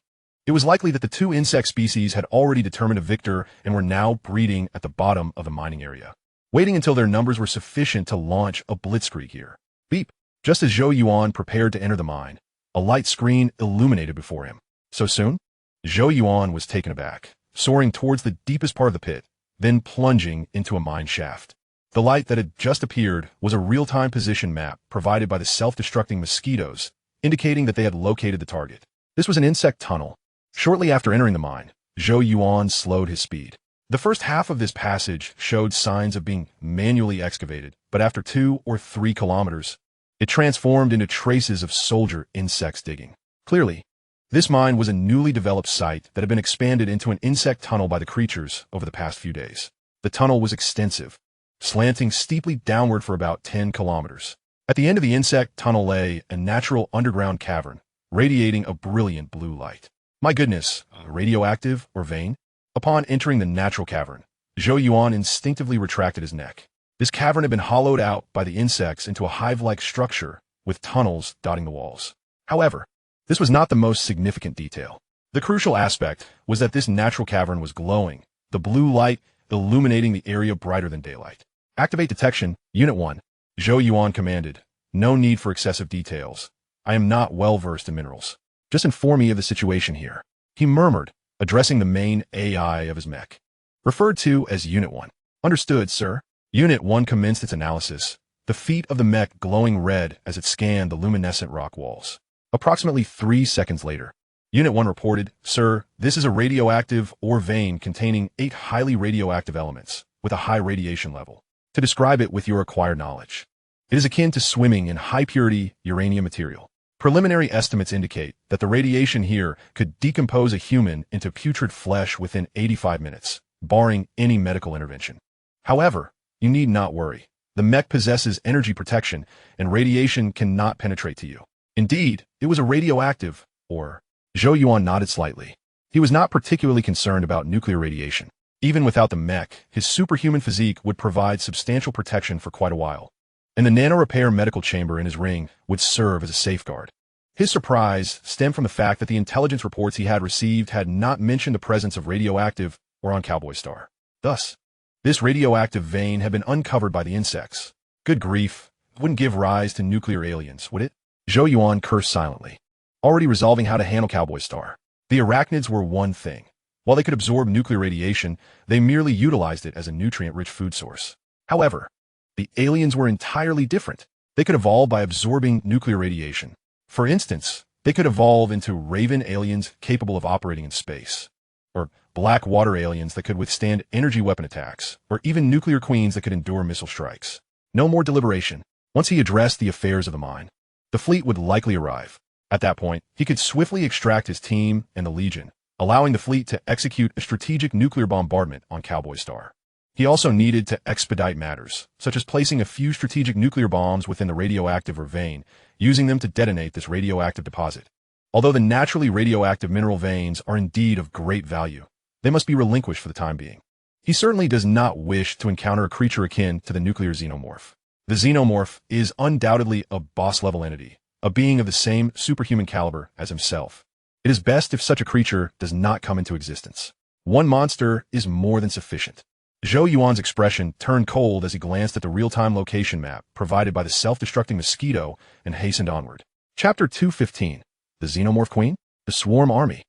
It was likely that the two insect species had already determined a victor and were now breeding at the bottom of the mining area, waiting until their numbers were sufficient to launch a blitzkrieg here. Beep! Just as Zhou Yuan prepared to enter the mine, a light screen illuminated before him. So soon? Zhou Yuan was taken aback, soaring towards the deepest part of the pit, then plunging into a mine shaft. The light that had just appeared was a real-time position map provided by the self-destructing mosquitoes, indicating that they had located the target. This was an insect tunnel. Shortly after entering the mine, Zhou Yuan slowed his speed. The first half of this passage showed signs of being manually excavated, but after 2 or 3 kilometers, it transformed into traces of soldier insects digging. Clearly, this mine was a newly developed site that had been expanded into an insect tunnel by the creatures over the past few days. The tunnel was extensive, slanting steeply downward for about 10 kilometers. At the end of the insect tunnel lay a natural underground cavern, radiating a brilliant blue light. My goodness, radioactive or vein? Upon entering the natural cavern, Zhou Yuan instinctively retracted his neck. This cavern had been hollowed out by the insects into a hive-like structure with tunnels dotting the walls. However, this was not the most significant detail. The crucial aspect was that this natural cavern was glowing, the blue light illuminating the area brighter than daylight. Activate detection, Unit 1. Zhou Yuan commanded. No need for excessive details. I am not well versed in minerals. Just inform me of the situation here. He murmured, addressing the main AI of his mech, referred to as Unit 1. Understood, sir. Unit 1 commenced its analysis, the feet of the mech glowing red as it scanned the luminescent rock walls. Approximately 3 seconds later, Unit 1 reported, Sir, this is a radioactive ore vein containing 8 highly radioactive elements with a high radiation level. To describe it with your acquired knowledge, It is akin to swimming in high-purity uranium material. Preliminary estimates indicate that the radiation here could decompose a human into putrid flesh within 85 minutes, barring any medical intervention. However, you need not worry. The mech possesses energy protection, and radiation cannot penetrate to you. Indeed, it was a radioactive, or... Zhou Yuan nodded slightly. He was not particularly concerned about nuclear radiation. Even without the mech, his superhuman physique would provide substantial protection for quite a while. And the nano-repair medical chamber in his ring would serve as a safeguard. His surprise stemmed from the fact that the intelligence reports he had received had not mentioned the presence of radioactive or on Cowboy Star. Thus, this radioactive vein had been uncovered by the insects. Good grief, it wouldn't give rise to nuclear aliens, would it? Zhou Yuan cursed silently, already resolving how to handle Cowboy Star. The arachnids were one thing. While they could absorb nuclear radiation, they merely utilized it as a nutrient-rich food source. However, the aliens were entirely different. They could evolve by absorbing nuclear radiation. For instance, they could evolve into raven aliens capable of operating in space, or black water aliens that could withstand energy weapon attacks, or even nuclear queens that could endure missile strikes. No more deliberation. Once he addressed the affairs of the mine, the fleet would likely arrive. At that point, he could swiftly extract his team and the Legion, allowing the fleet to execute a strategic nuclear bombardment on Cowboy Star. He also needed to expedite matters, such as placing a few strategic nuclear bombs within the radioactive vein, using them to detonate this radioactive deposit. Although the naturally radioactive mineral veins are indeed of great value, they must be relinquished for the time being. He certainly does not wish to encounter a creature akin to the nuclear xenomorph. The xenomorph is undoubtedly a boss-level entity, a being of the same superhuman caliber as himself. It is best if such a creature does not come into existence. One monster is more than sufficient. Zhou Yuan's expression turned cold as he glanced at the real-time location map provided by the self-destructing mosquito and hastened onward. Chapter 215. The Xenomorph Queen? The Swarm Army.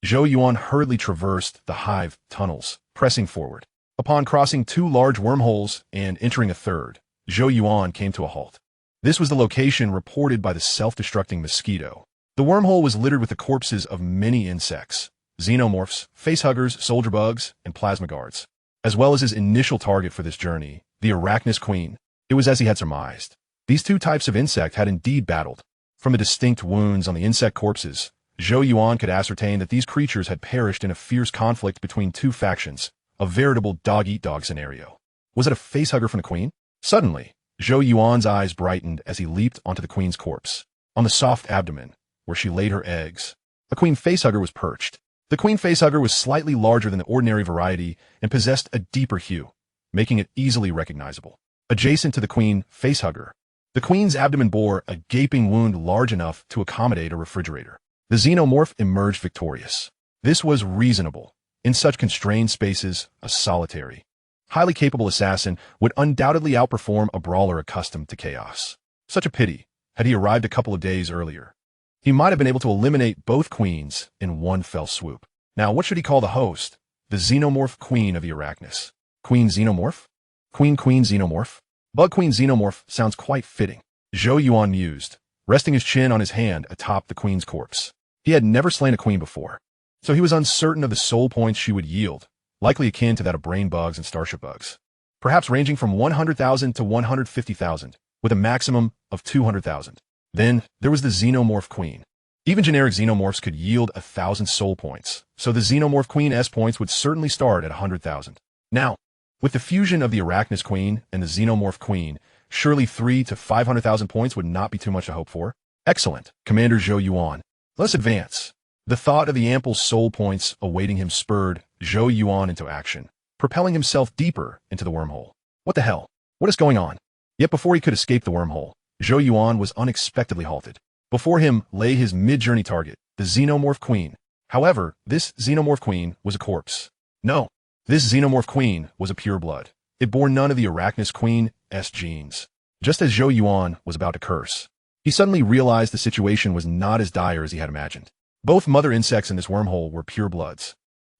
Zhou Yuan hurriedly traversed the Hive tunnels, pressing forward. Upon crossing 2 large wormholes and entering a third, Zhou Yuan came to a halt. This was the location reported by the self-destructing mosquito. The wormhole was littered with the corpses of many insects, xenomorphs, facehuggers, soldier bugs, and plasma guards, as well as his initial target for this journey, the Arachnus Queen. It was as he had surmised. These 2 types of insect had indeed battled. From the distinct wounds on the insect corpses, Zhou Yuan could ascertain that these creatures had perished in a fierce conflict between 2 factions, a veritable dog-eat-dog scenario. Was it a facehugger from the Queen? Suddenly, Zhou Yuan's eyes brightened as he leaped onto the Queen's corpse. On the soft abdomen, where she laid her eggs, a Queen facehugger was perched. The Queen facehugger was slightly larger than the ordinary variety and possessed a deeper hue, making it easily recognizable. Adjacent to the Queen facehugger, the Queen's abdomen bore a gaping wound large enough to accommodate a refrigerator. The xenomorph emerged victorious. This was reasonable. In such constrained spaces, a solitary, highly capable assassin would undoubtedly outperform a brawler accustomed to chaos. Such a pity, had he arrived a couple of days earlier. He might have been able to eliminate both queens in one fell swoop. Now, what should he call the host? The Xenomorph Queen of the Arachnus. Queen Xenomorph? Queen Xenomorph? Bug Queen Xenomorph sounds quite fitting. Zhou Yuan mused, resting his chin on his hand atop the queen's corpse. He had never slain a queen before, so he was uncertain of the soul points she would yield, likely akin to that of brain bugs and starship bugs. Perhaps ranging from 100,000 to 150,000, with a maximum of 200,000. Then, there was the Xenomorph Queen. Even generic xenomorphs could yield 1,000 soul points, so the Xenomorph Queen S points would certainly start at 100,000. Now, with the fusion of the Arachnus Queen and the Xenomorph Queen, surely 300,000 to 500,000 points would not be too much to hope for. Excellent, Commander Zhou Yuan. Let's advance. The thought of the ample soul points awaiting him spurred Zhou Yuan into action, propelling himself deeper into the wormhole. What the hell? What is going on? Yet before he could escape the wormhole, Zhou Yuan was unexpectedly halted. Before him lay his mid-journey target, the Xenomorph Queen. However, this Xenomorph Queen was a corpse. No, this Xenomorph Queen was a pureblood. It bore none of the Arachnus Queen's genes. Just as Zhou Yuan was about to curse, he suddenly realized the situation was not as dire as he had imagined. Both mother insects in this wormhole were purebloods,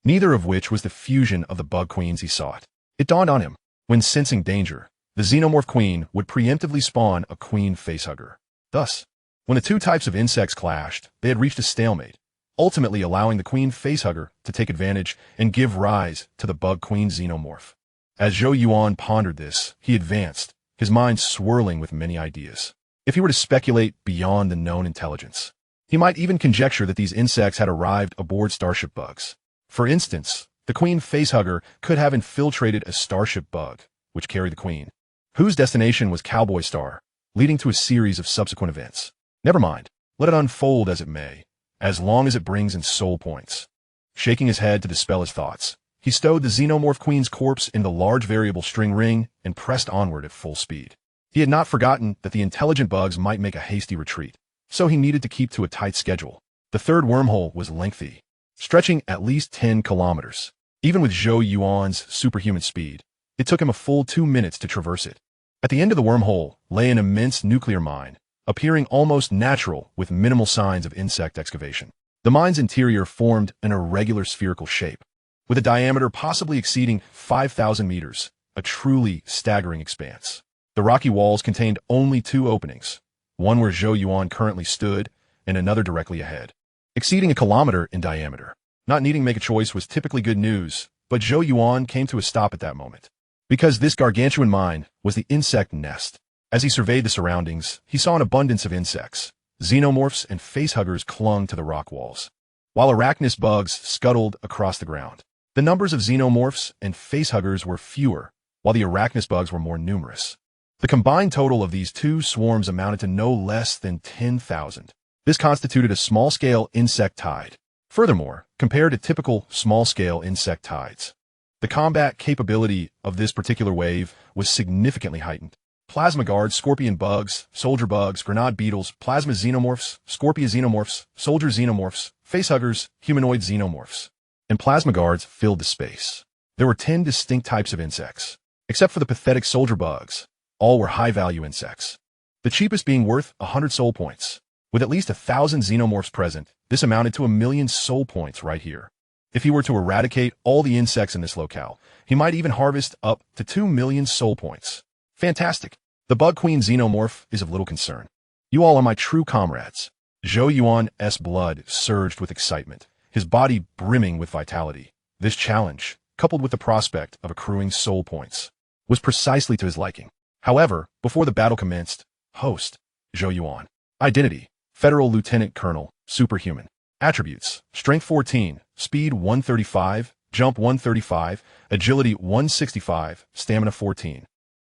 neither of which was the fusion of the bug queens he sought. It dawned on him, when sensing danger, the Xenomorph Queen would preemptively spawn a queen facehugger. Thus, when the 2 types of insects clashed, they had reached a stalemate, ultimately allowing the queen facehugger to take advantage and give rise to the bug queen xenomorph. As Zhou Yuan pondered this, he advanced, his mind swirling with many ideas. If he were to speculate beyond the known intelligence, he might even conjecture that these insects had arrived aboard Starship Bugs. For instance, the Queen Facehugger could have infiltrated a Starship Bug, which carried the Queen, whose destination was Cowboy Star, leading to a series of subsequent events. Never mind, let it unfold as it may, as long as it brings in soul points. Shaking his head to dispel his thoughts, he stowed the Xenomorph Queen's corpse in the large variable string ring and pressed onward at full speed. He had not forgotten that the intelligent bugs might make a hasty retreat, so he needed to keep to a tight schedule. The third wormhole was lengthy, stretching at least 10 kilometers. Even with Zhou Yuan's superhuman speed, it took him a full 2 minutes to traverse it. At the end of the wormhole lay an immense nuclear mine, appearing almost natural with minimal signs of insect excavation. The mine's interior formed an irregular spherical shape, with a diameter possibly exceeding 5,000 meters, a truly staggering expanse. The rocky walls contained only 2 openings, one where Zhou Yuan currently stood and another directly ahead, exceeding a kilometer in diameter. Not needing to make a choice was typically good news, but Zhou Yuan came to a stop at that moment, because this gargantuan mine was the insect nest. As he surveyed the surroundings, he saw an abundance of insects. Xenomorphs and facehuggers clung to the rock walls, while arachnous bugs scuttled across the ground. The numbers of xenomorphs and facehuggers were fewer, while the arachnous bugs were more numerous. The combined total of these 2 swarms amounted to no less than 10,000. This constituted a small-scale insect tide. Furthermore, compared to typical small-scale insect tides, the combat capability of this particular wave was significantly heightened. Plasma guards, scorpion bugs, soldier bugs, grenade beetles, plasma xenomorphs, scorpia xenomorphs, soldier xenomorphs, facehuggers, humanoid xenomorphs, and plasma guards filled the space. There were 10 distinct types of insects, except for the pathetic soldier bugs. All were high-value insects, the cheapest being worth 100 soul points. With at least 1,000 xenomorphs present, this amounted to 1,000,000 soul points right here. If he were to eradicate all the insects in this locale, he might even harvest up to 2,000,000 soul points. Fantastic. The Bug Queen Xenomorph is of little concern. You all are my true comrades. Zhou Yuan's blood surged with excitement, his body brimming with vitality. This challenge, coupled with the prospect of accruing soul points, was precisely to his liking. However, before the battle commenced, host, Zhou Yuan. Identity, Federal Lieutenant Colonel, superhuman. Attributes, Strength 14, Speed 135, Jump 135, Agility 165, Stamina 14.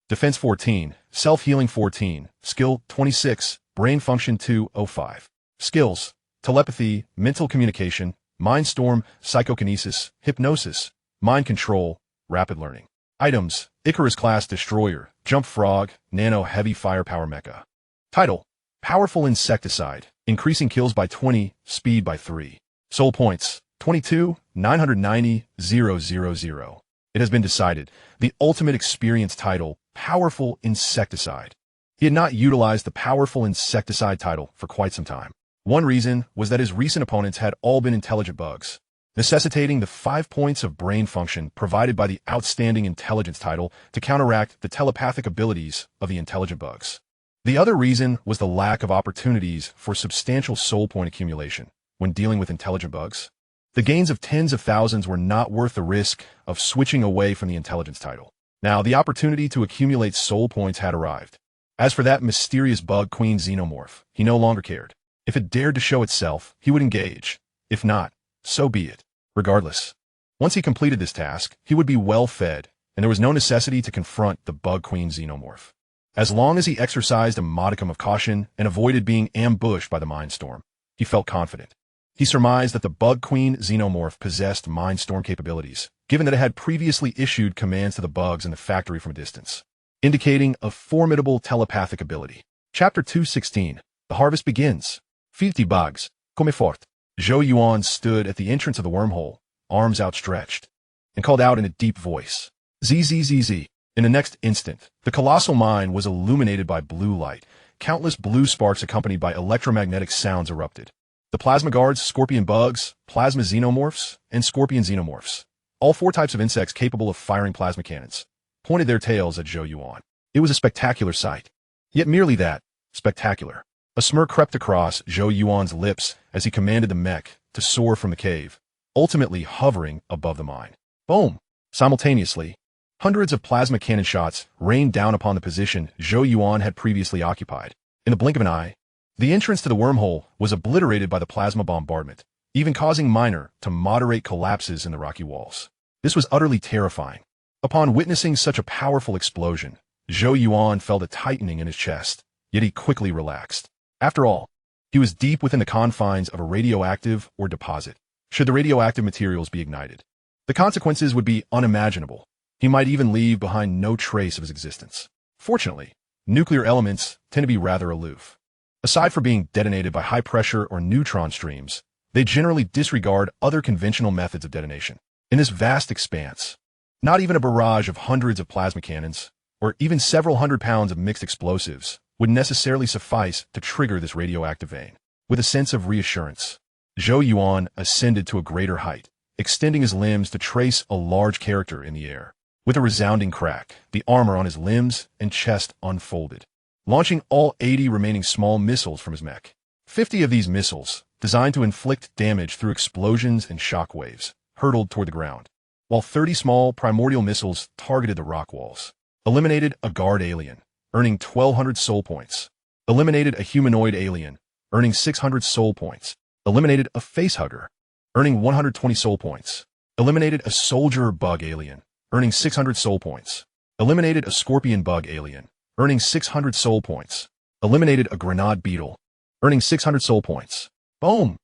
Defense 14, Self-Healing 14, Skill 26, Brain Function 205. Skills, Telepathy, Mental Communication, Mindstorm, Psychokinesis, Hypnosis, Mind Control, Rapid Learning. Items, Icarus-class Destroyer, Jump Frog, Nano Heavy Firepower Mecha. Title, Powerful Insecticide, increasing kills by 20, speed by 3. Soul points, 22, 990, 000. It has been decided, the ultimate experience title, Powerful Insecticide. He had not utilized the Powerful Insecticide title for quite some time. One reason was that his recent opponents had all been intelligent bugs, necessitating the 5 points of brain function provided by the Outstanding Intelligence title to counteract the telepathic abilities of the intelligent bugs. The other reason was the lack of opportunities for substantial soul point accumulation when dealing with intelligent bugs. The gains of tens of thousands were not worth the risk of switching away from the intelligence title. Now, the opportunity to accumulate soul points had arrived. As for that mysterious Bug Queen Xenomorph, he no longer cared. If it dared to show itself, he would engage. If not, so be it. Regardless, once he completed this task, he would be well fed, and there was no necessity to confront the Bug Queen Xenomorph. As long as he exercised a modicum of caution and avoided being ambushed by the Mindstorm, he felt confident. He surmised that the Bug Queen Xenomorph possessed Mindstorm capabilities, given that it had previously issued commands to the bugs in the factory from a distance, indicating a formidable telepathic ability. Chapter 216. The Harvest Begins. 50 bugs. Come fort. Zhou Yuan stood at the entrance of the wormhole, arms outstretched, and called out in a deep voice, "ZZZZ." In the next instant, the colossal mine was illuminated by blue light. Countless blue sparks accompanied by electromagnetic sounds erupted. The plasma guards, scorpion bugs, plasma xenomorphs, and scorpion xenomorphs, all 4 types of insects capable of firing plasma cannons, pointed their tails at Zhou Yuan. It was a spectacular sight. Yet merely that, spectacular. A smirk crept across Zhou Yuan's lips as he commanded the mech to soar from the cave, ultimately hovering above the mine. Boom! Simultaneously, Hundreds of plasma cannon shots rained down upon the position Zhou Yuan had previously occupied. In the blink of an eye, the entrance to the wormhole was obliterated by the plasma bombardment, even causing minor to moderate collapses in the rocky walls. This was utterly terrifying. Upon witnessing such a powerful explosion, Zhou Yuan felt a tightening in his chest, yet he quickly relaxed. After all, he was deep within the confines of a radioactive ore deposit. Should the radioactive materials be ignited, the consequences would be unimaginable. He might even leave behind no trace of his existence. Fortunately, nuclear elements tend to be rather aloof. Aside from being detonated by high pressure or neutron streams, they generally disregard other conventional methods of detonation. In this vast expanse, not even a barrage of hundreds of plasma cannons, or even several hundred pounds of mixed explosives, would necessarily suffice to trigger this radioactive vein. With a sense of reassurance, Zhou Yuan ascended to a greater height, extending his limbs to trace a large character in the air. With a resounding crack, the armor on his limbs and chest unfolded, launching all 80 remaining small missiles from his mech. 50 of these missiles, designed to inflict damage through explosions and shock waves, hurtled toward the ground, while 30 small primordial missiles targeted the rock walls. Eliminated a guard alien, earning 1,200 soul points. Eliminated a humanoid alien, earning 600 soul points. Eliminated a facehugger, earning 120 soul points. Eliminated a soldier bug alien, earning 600 soul points. Eliminated a scorpion bug alien, earning 600 soul points. Eliminated a grenade beetle, earning 600 soul points. Boom!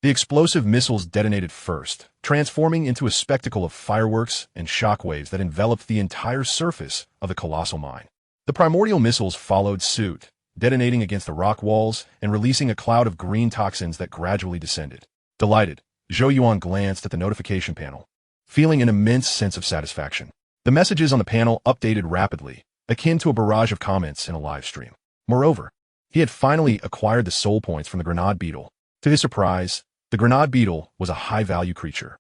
The explosive missiles detonated first, transforming into a spectacle of fireworks and shockwaves that enveloped the entire surface of the colossal mine. The primordial missiles followed suit, detonating against the rock walls and releasing a cloud of green toxins that gradually descended. Delighted, Zhou Yuan glanced at the notification panel, feeling an immense sense of satisfaction. The messages on the panel updated rapidly, akin to a barrage of comments in a live stream. Moreover, he had finally acquired the soul points from the grenade beetle. To his surprise, the grenade beetle was a high-value creature,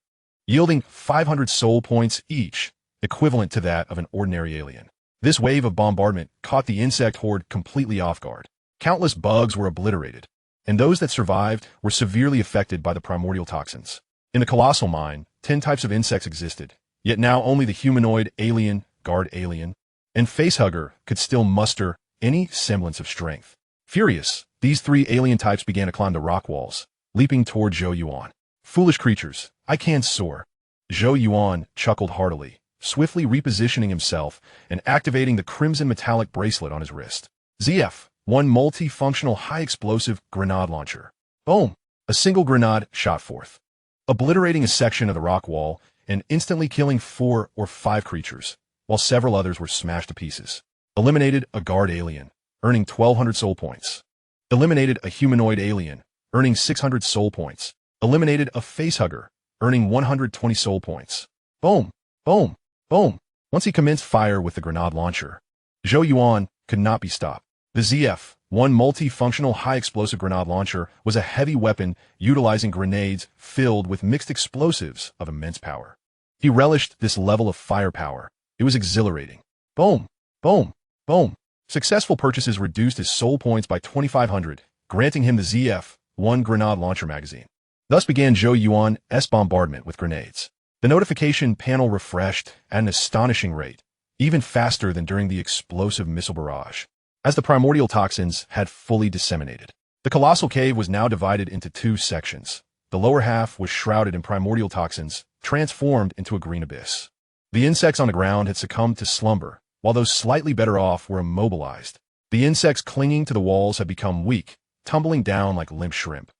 yielding 500 soul points each, equivalent to that of an ordinary alien. This wave of bombardment caught the insect horde completely off guard. Countless bugs were obliterated, and those that survived were severely affected by the primordial toxins. In the colossal mine, 10 types of insects existed, yet now only the humanoid alien, guard alien, and facehugger could still muster any semblance of strength. Furious, these 3 alien types began to climb the rock walls, leaping toward Zhou Yuan. Foolish creatures, I can't soar. Zhou Yuan chuckled heartily, swiftly repositioning himself and activating the crimson metallic bracelet on his wrist. ZF, one multi-functional high-explosive grenade launcher. Boom! A single grenade shot forth, obliterating a section of the rock wall and instantly killing 4 or 5 creatures, while several others were smashed to pieces. Eliminated a guard alien, earning 1,200 soul points. Eliminated a humanoid alien, earning 600 soul points. Eliminated a facehugger, earning 120 soul points. Boom! Boom! Boom! Once he commenced fire with the grenade launcher, Zhou Yuan could not be stopped. The ZF, one multi-functional high-explosive grenade launcher, was a heavy weapon utilizing grenades filled with mixed explosives of immense power. He relished this level of firepower. It was exhilarating. Boom! Boom! Boom! Successful purchases reduced his soul points by 2,500, granting him the ZF, one grenade launcher magazine. Thus began Zhou Yuan's bombardment with grenades. The notification panel refreshed at an astonishing rate, even faster than during the explosive missile barrage. As the primordial toxins had fully disseminated, the colossal cave was now divided into 2 sections. The lower half was shrouded in primordial toxins, transformed into a green abyss. The insects on the ground had succumbed to slumber, while those slightly better off were immobilized. The insects clinging to the walls had become weak, tumbling down like limp shrimp,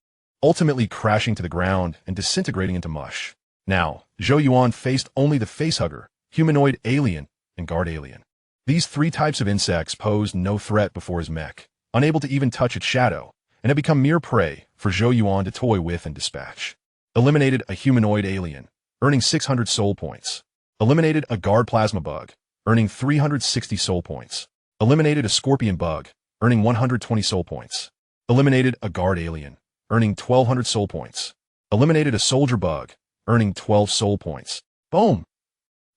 ultimately crashing to the ground and disintegrating into mush. Now, Zhou Yuan faced only the facehugger, humanoid alien, and guard alien. These 3 types of insects posed no threat before his mech, unable to even touch its shadow, and had become mere prey for Zhou Yuan to toy with and dispatch. Eliminated a humanoid alien, earning 600 soul points. Eliminated a guard plasma bug, earning 360 soul points. Eliminated a scorpion bug, earning 120 soul points. Eliminated a guard alien, earning 1,200 soul points. Eliminated a soldier bug, earning 12 soul points. Boom!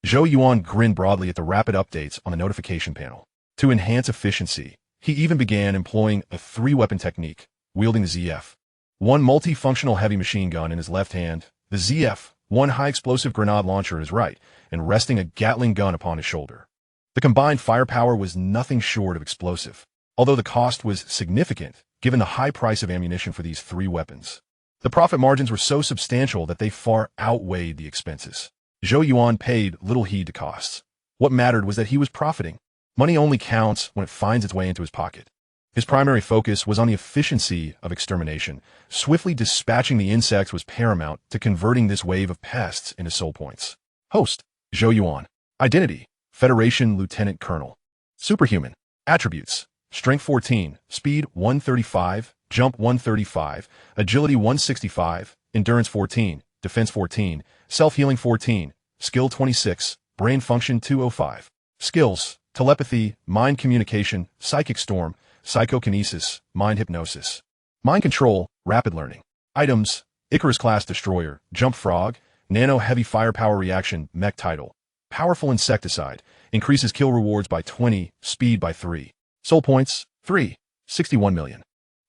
Zhou Yuan grinned broadly at the rapid updates on the notification panel. To enhance efficiency, he even began employing a 3-weapon technique, wielding the ZF, one multifunctional heavy machine gun in his left hand, the ZF, one high-explosive grenade launcher in his right, and resting a Gatling gun upon his shoulder. The combined firepower was nothing short of explosive, although the cost was significant given the high price of ammunition for these three weapons. The profit margins were so substantial that they far outweighed the expenses. Zhou Yuan paid little heed to costs. What mattered was that he was profiting. Money only counts when it finds its way into his pocket. His primary focus was on the efficiency of extermination. Swiftly dispatching the insects was paramount to converting this wave of pests into soul points. Host: Zhou Yuan. Identity: Federation Lieutenant Colonel. Superhuman. Attributes: Strength 14, Speed 135, Jump 135, Agility 165, Endurance 14, Defense 14, Self-Healing 14, Skill 26, Brain Function 205. Skills: Telepathy, Mind Communication, Psychic Storm, Psychokinesis, Mind Hypnosis. Mind Control, Rapid Learning. Items: Icarus-class Destroyer, Jump Frog, Nano Heavy Firepower Reaction, Mech Title. Powerful Insecticide, increases kill rewards by 20, speed by 3. Soul points, 3, 61 million.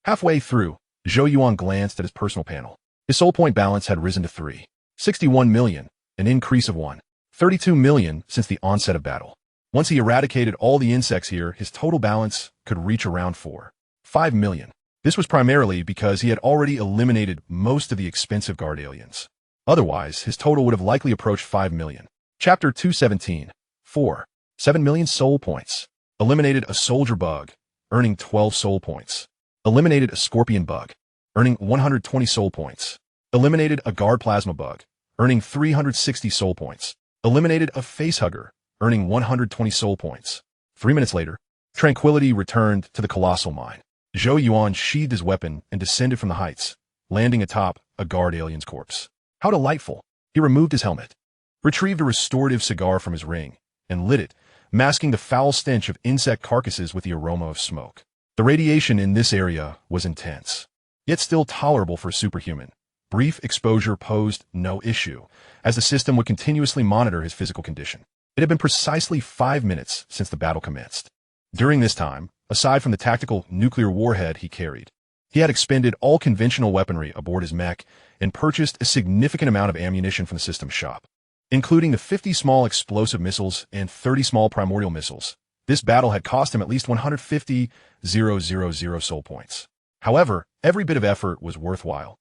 Halfway through, Zhou Yuan glanced at his personal panel. His soul point balance had risen to 3, 61 million, an increase of 1, 32 million since the onset of battle. Once he eradicated all the insects here, his total balance could reach around 4, 5 million. This was primarily because he had already eliminated most of the expensive guard aliens. Otherwise, his total would have likely approached 5 million. Chapter 217. 4. 7 million soul points. Eliminated a soldier bug, earning 12 soul points. Eliminated a scorpion bug, earning 120 soul points. Eliminated a guard plasma bug, earning 360 soul points. Eliminated a facehugger, earning 120 soul points. 3 minutes later, tranquility returned to the colossal mine. Zhou Yuan sheathed his weapon and descended from the heights, landing atop a guard alien's corpse. How delightful! He removed his helmet, retrieved a restorative cigar from his ring, and lit it, masking the foul stench of insect carcasses with the aroma of smoke. The radiation in this area was intense, yet still tolerable for a superhuman. Brief exposure posed no issue, as the system would continuously monitor his physical condition. It had been precisely 5 minutes since the battle commenced. During this time, aside from the tactical nuclear warhead he carried, he had expended all conventional weaponry aboard his mech and purchased a significant amount of ammunition from the system's shop. Including the 50 small explosive missiles and 30 small primordial missiles, this battle had cost him at least 150,000 soul points. However, every bit of effort was worthwhile,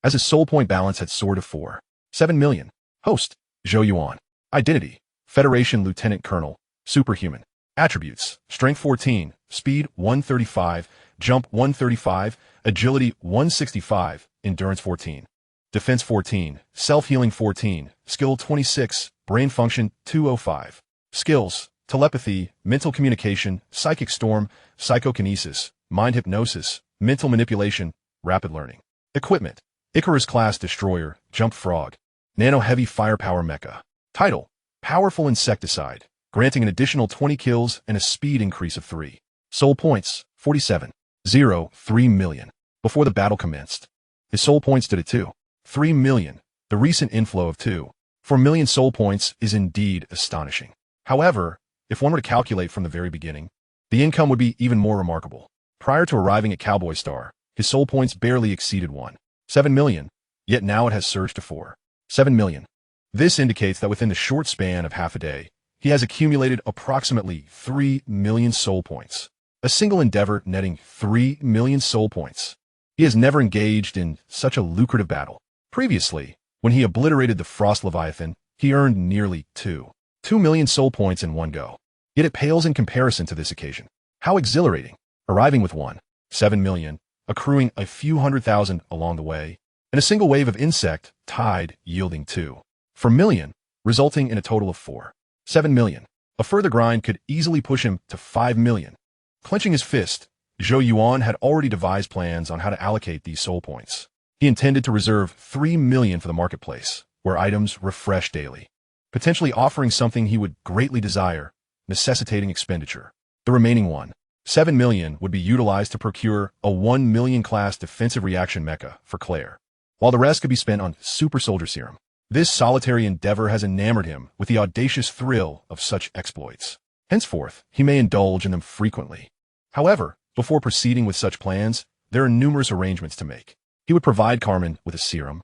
as his soul point balance had soared to 4, 7 million. Host: Zhou Yuan. Identity: Federation Lieutenant Colonel. Superhuman. Attributes: Strength 14, Speed 135, Jump 135, Agility 165, Endurance 14. Defense 14, Self-Healing 14, Skill 26, Brain Function 205. Skills: Telepathy, Mental Communication, Psychic Storm, Psychokinesis, Mind Hypnosis, Mental Manipulation, Rapid Learning. Equipment: Icarus-class Destroyer, Jump Frog, Nano Heavy Firepower Mecha. Title: Powerful Insecticide, granting an additional 20 kills and a speed increase of 3. Soul points: 47.03 million. Before the battle commenced, his soul points stood at 2.3 million. The recent inflow of 2.4 million soul points is indeed astonishing. However, if one were to calculate from the very beginning, the income would be even more remarkable. Prior to arriving at Cowboy Star, his soul points barely exceeded 1.7 million, yet now it has surged to 4.7 million. This indicates that within the short span of half a day, he has accumulated approximately 3 million soul points. A single endeavor netting 3 million soul points. He has never engaged in such a lucrative battle. Previously, when he obliterated the Frost Leviathan, he earned nearly 2 million soul points in one go. Yet it pales in comparison to this occasion. How exhilarating, arriving with 1.7 million, accruing a few 100,000 along the way, and a single wave of insect tide yielding 2.4 million, resulting in a total of 4.7 million. A further grind could easily push him to 5 million. Clenching his fist, Zhou Yuan had already devised plans on how to allocate these soul points. He intended to reserve 3 million for the marketplace, where items refresh daily, potentially offering something he would greatly desire, necessitating expenditure. The remaining 1.7 million would be utilized to procure a 1 million class defensive reaction mecha for Claire, while the rest could be spent on Super Soldier Serum. This solitary endeavor has enamored him with the audacious thrill of such exploits. Henceforth, he may indulge in them frequently. However, before proceeding with such plans, there are numerous arrangements to make. He would provide Carmen with a serum,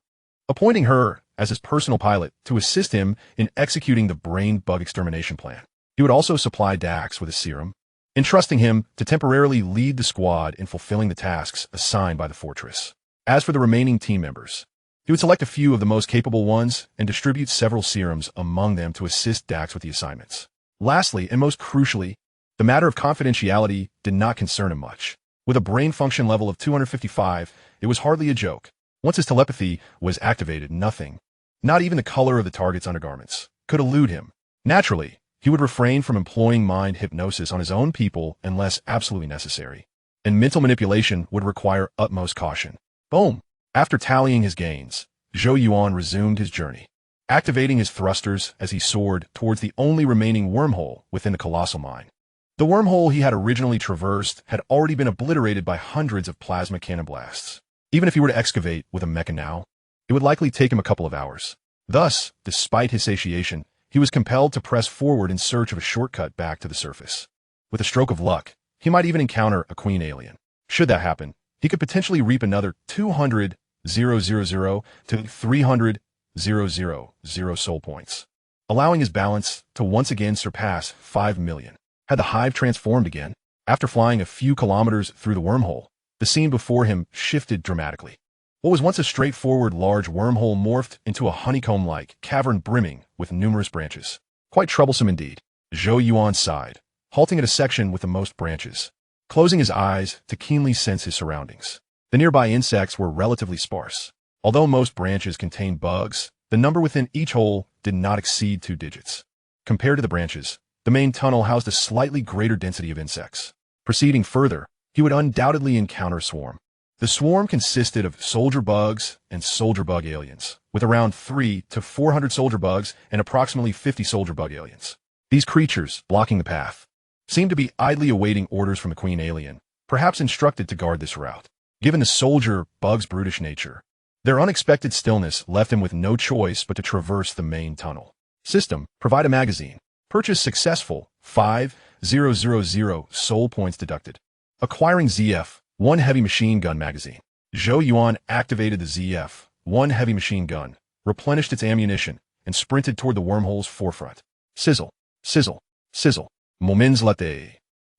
appointing her as his personal pilot to assist him in executing the brain bug extermination plan. He would also supply Dax with a serum, entrusting him to temporarily lead the squad in fulfilling the tasks assigned by the fortress. As for the remaining team members, he would select a few of the most capable ones and distribute several serums among them to assist Dax with the assignments. Lastly, and most crucially, the matter of confidentiality did not concern him much. With a brain function level of 255, it was hardly a joke. Once his telepathy was activated, nothing, not even the color of the target's undergarments, could elude him. Naturally, he would refrain from employing mind hypnosis on his own people unless absolutely necessary, and mental manipulation would require utmost caution. Boom! After tallying his gains, Zhou Yuan resumed his journey, activating his thrusters as he soared towards the only remaining wormhole within the colossal mine. The wormhole he had originally traversed had already been obliterated by hundreds of plasma cannon blasts. Even if he were to excavate with a mecha now, it would likely take him a couple of hours. Thus, despite his satiation, he was compelled to press forward in search of a shortcut back to the surface. With a stroke of luck, he might even encounter a queen alien. Should that happen, he could potentially reap another 200,000 to 300,000 soul points, allowing his balance to once again surpass 5 million. Had the hive transformed again? After flying a few kilometers through the wormhole, the scene before him shifted dramatically. What was once a straightforward large wormhole morphed into a honeycomb-like cavern brimming with numerous branches. Quite troublesome indeed. Zhou Yuan sighed, halting at a section with the most branches, closing his eyes to keenly sense his surroundings. The nearby insects were relatively sparse. Although most branches contained bugs, the number within each hole did not exceed 2 digits. Compared to the branches, the main tunnel housed a slightly greater density of insects. Proceeding further, he would undoubtedly encounter a swarm. The swarm consisted of soldier bugs and soldier bug aliens, with around 300 to 400 soldier bugs and approximately 50 soldier bug aliens. These creatures, blocking the path, seemed to be idly awaiting orders from the queen alien, perhaps instructed to guard this route. Given the soldier bug's brutish nature, their unexpected stillness left him with no choice but to traverse the main tunnel. System, provide a magazine. Purchase successful, 5,000 soul points deducted. Acquiring ZF-1 heavy machine gun magazine. Zhou Yuan activated the ZF-1 heavy machine gun, replenished its ammunition, and sprinted toward the wormhole's forefront. Sizzle, sizzle, sizzle. Moments later.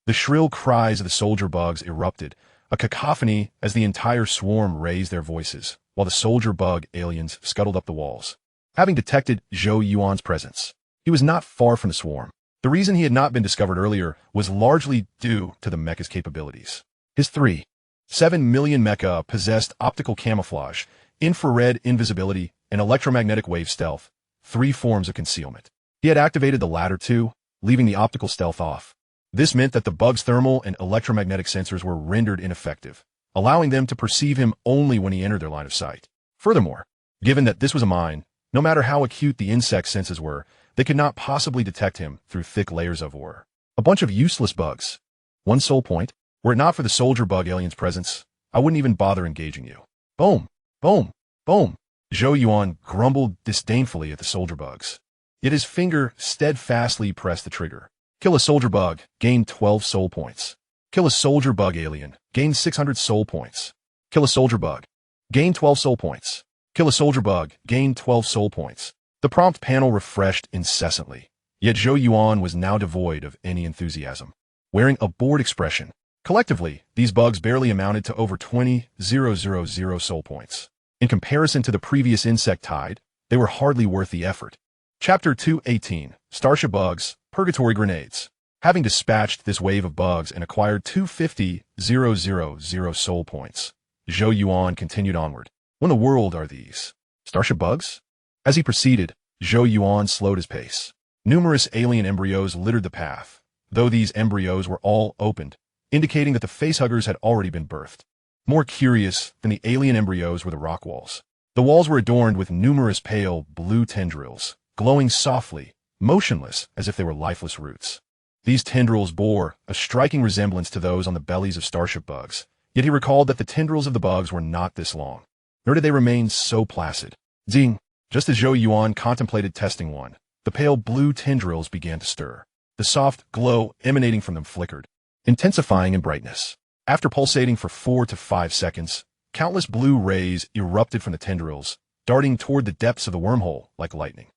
The shrill cries of the soldier bugs erupted, a cacophony as the entire swarm raised their voices, while the soldier bug aliens scuttled up the walls. Having detected Zhou Yuan's presence, he was not far from the swarm. The reason he had not been discovered earlier was largely due to the mecha's capabilities. His 3.7 million mecha possessed optical camouflage, infrared invisibility, and electromagnetic wave stealth, 3 forms of concealment. He had activated the latter 2, leaving the optical stealth off. This meant that the bug's thermal and electromagnetic sensors were rendered ineffective, allowing them to perceive him only when he entered their line of sight. Furthermore, given that this was a mine, no matter how acute the insect senses were, they could not possibly detect him through thick layers of ore. A bunch of useless bugs. 1 soul point. Were it not for the soldier bug alien's presence, I wouldn't even bother engaging you. Boom, boom, boom. Zhou Yuan grumbled disdainfully at the soldier bugs. Yet his finger steadfastly pressed the trigger. Kill a soldier bug, gain 12 soul points. Kill a soldier bug alien, gain 600 soul points. Kill a soldier bug, gain 12 soul points. Kill a soldier bug, gain 12 soul points. The prompt panel refreshed incessantly, yet Zhou Yuan was now devoid of any enthusiasm. Wearing a bored expression, collectively, these bugs barely amounted to over 20,000 soul points. In comparison to the previous insect tide, they were hardly worth the effort. Chapter 218, Starship Bugs, Purgatory Grenades. Having dispatched this wave of bugs and acquired 250,000 soul points, Zhou Yuan continued onward. What in the world are these? Starship bugs? As he proceeded, Zhou Yuan slowed his pace. Numerous alien embryos littered the path, though these embryos were all opened, indicating that the facehuggers had already been birthed. More curious than the alien embryos were the rock walls. The walls were adorned with numerous pale blue tendrils, glowing softly, motionless as if they were lifeless roots. These tendrils bore a striking resemblance to those on the bellies of starship bugs, yet he recalled that the tendrils of the bugs were not this long, nor did they remain so placid. Zing! Just as Zhou Yuan contemplated testing one, the pale blue tendrils began to stir. The soft glow emanating from them flickered, intensifying in brightness. After pulsating for 4 to 5 seconds, countless blue rays erupted from the tendrils, darting toward the depths of the wormhole like lightning.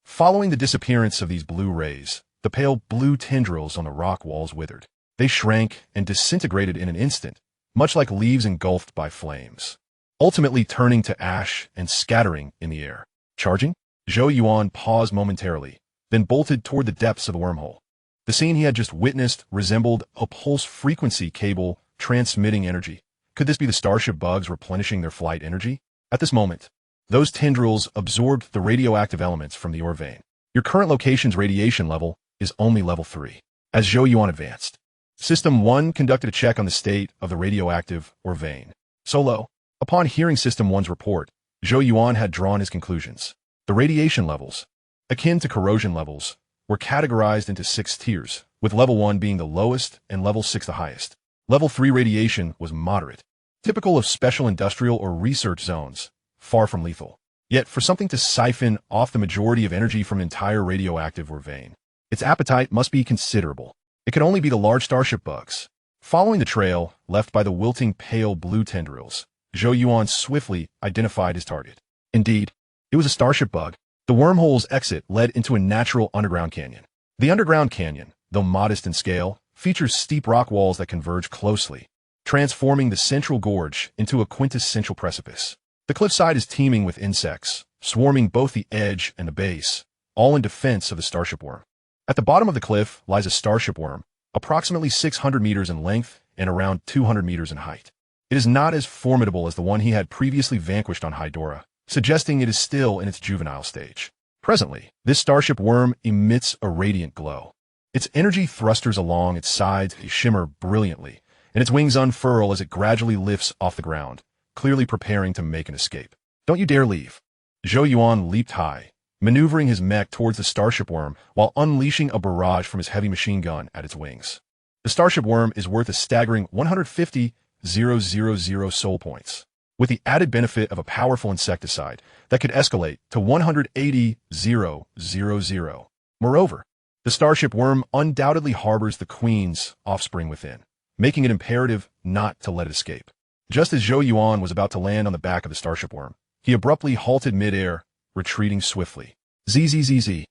Following the disappearance of these blue rays, the pale blue tendrils on the rock walls withered. They shrank and disintegrated in an instant, much like leaves engulfed by flames, ultimately turning to ash and scattering in the air. Charging? Zhou Yuan paused momentarily, then bolted toward the depths of the wormhole. The scene he had just witnessed resembled a pulse-frequency cable transmitting energy. Could this be the Starship bugs replenishing their flight energy? At this moment, those tendrils absorbed the radioactive elements from the ore vein. Your current location's radiation level is only level 3. As Zhou Yuan advanced, System 1 conducted a check on the state of the radioactive ore vein. Solo. Upon hearing System 1's report, Zhou Yuan had drawn his conclusions. The radiation levels, akin to corrosion levels, were categorized into 6 tiers, with level 1 being the lowest and level 6 the highest. Level 3 radiation was moderate, typical of special industrial or research zones, far from lethal. Yet for something to siphon off the majority of energy from an entire radioactive ore vein, its appetite must be considerable. It could only be the large starship bugs. Following the trail left by the wilting pale blue tendrils, Zhou Yuan swiftly identified his target. Indeed, it was a starship bug. The wormhole's exit led into a natural underground canyon. The underground canyon, though modest in scale, features steep rock walls that converge closely, transforming the central gorge into a quintessential precipice. The cliffside is teeming with insects, swarming both the edge and the base, all in defense of the starship worm. At the bottom of the cliff lies a starship worm, approximately 600 meters in length and around 200 meters in height. It is not as formidable as the one he had previously vanquished on Hydora, suggesting it is still in its juvenile stage. Presently, this starship worm emits a radiant glow. Its energy thrusters along its sides shimmer brilliantly, and its wings unfurl as it gradually lifts off the ground, clearly preparing to make an escape. Don't you dare leave. Zhou Yuan leaped high, maneuvering his mech towards the starship worm while unleashing a barrage from his heavy machine gun at its wings. The starship worm is worth a staggering 150,000 soul points, with the added benefit of a powerful insecticide that could escalate to 180,000. Moreover, the starship worm undoubtedly harbors the queen's offspring within, making it imperative not to let it escape. Just as Zhou Yuan was about to land on the back of the starship worm, he abruptly halted mid-air, retreating swiftly. Zzz. The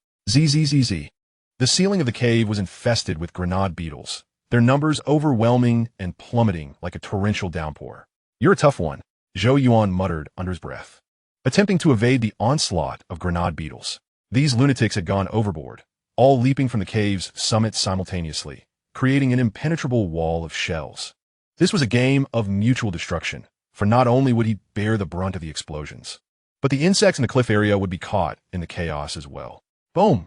ceiling of the cave was infested with grenade beetles, their numbers overwhelming and plummeting like a torrential downpour. You're a tough one, Zhou Yuan muttered under his breath, attempting to evade the onslaught of grenade beetles. These lunatics had gone overboard, all leaping from the cave's summit simultaneously, creating an impenetrable wall of shells. This was a game of mutual destruction, for not only would he bear the brunt of the explosions, but the insects in the cliff area would be caught in the chaos as well. Boom!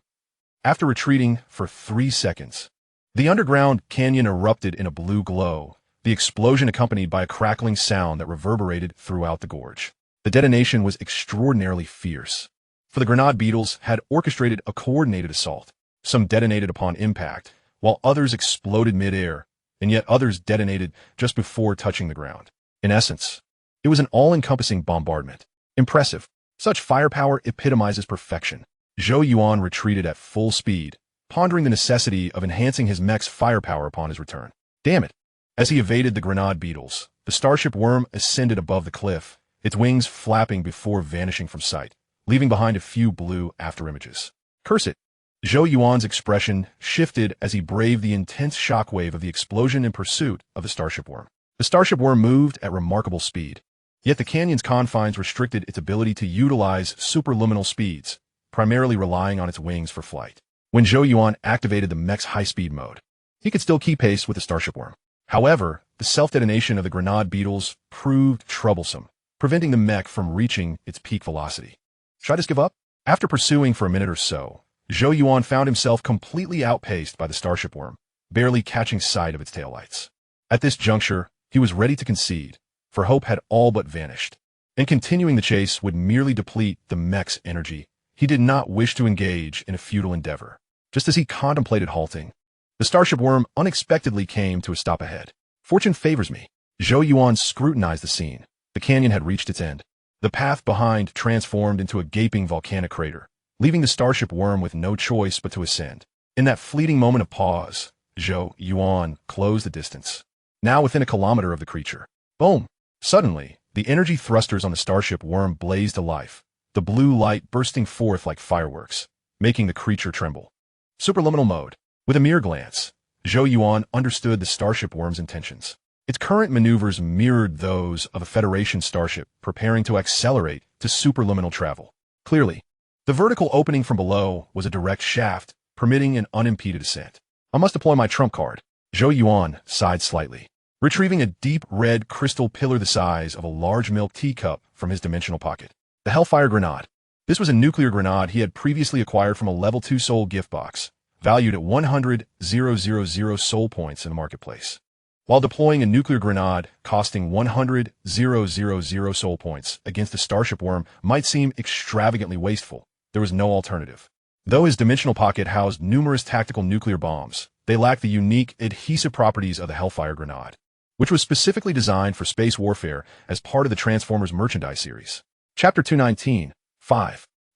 After retreating for 3 seconds, the underground canyon erupted in a blue glow, the explosion accompanied by a crackling sound that reverberated throughout the gorge. The detonation was extraordinarily fierce, for the grenade beetles had orchestrated a coordinated assault. Some detonated upon impact, while others exploded mid-air, and yet others detonated just before touching the ground. In essence, it was an all-encompassing bombardment. Impressive. Such firepower epitomizes perfection. Zhou Yuan retreated at full speed, pondering the necessity of enhancing his mech's firepower upon his return. Damn it. As he evaded the grenade beetles, the starship worm ascended above the cliff, its wings flapping before vanishing from sight, leaving behind a few blue afterimages. Curse it. Zhou Yuan's expression shifted as he braved the intense shockwave of the explosion in pursuit of the starship worm. The starship worm moved at remarkable speed, yet the canyon's confines restricted its ability to utilize superluminal speeds, primarily relying on its wings for flight. When Zhou Yuan activated the mech's high-speed mode, he could still keep pace with the starship worm. However, the self-detonation of the grenade beetles proved troublesome, preventing the mech from reaching its peak velocity. Should I just give up? After pursuing for a minute or so, Zhou Yuan found himself completely outpaced by the starship worm, barely catching sight of its taillights. At this juncture, he was ready to concede, for hope had all but vanished, and continuing the chase would merely deplete the mech's energy. He did not wish to engage in a futile endeavor. Just as he contemplated halting, the starship worm unexpectedly came to a stop ahead. Fortune favors me. Zhou Yuan scrutinized the scene. The canyon had reached its end. The path behind transformed into a gaping volcanic crater, leaving the starship worm with no choice but to ascend. In that fleeting moment of pause, Zhou Yuan closed the distance, now within a kilometer of the creature. Boom! Suddenly, the energy thrusters on the starship worm blazed to life, the blue light bursting forth like fireworks, making the creature tremble. Superliminal mode. With a mere glance, Zhou Yuan understood the Starship Worm's intentions. Its current maneuvers mirrored those of a Federation starship preparing to accelerate to superliminal travel. Clearly, the vertical opening from below was a direct shaft, permitting an unimpeded ascent. I must deploy my trump card. Zhou Yuan sighed slightly, retrieving a deep red crystal pillar the size of a large milk teacup from his dimensional pocket. The Hellfire Grenade. This was a nuclear grenade he had previously acquired from a level 2 soul gift box, valued at 100,000 soul points in the marketplace. While deploying a nuclear grenade costing 100,000 soul points against the Starship Worm might seem extravagantly wasteful, there was no alternative. Though his dimensional pocket housed numerous tactical nuclear bombs, they lacked the unique adhesive properties of the Hellfire Grenade, which was specifically designed for space warfare as part of the Transformers merchandise series. Chapter 219,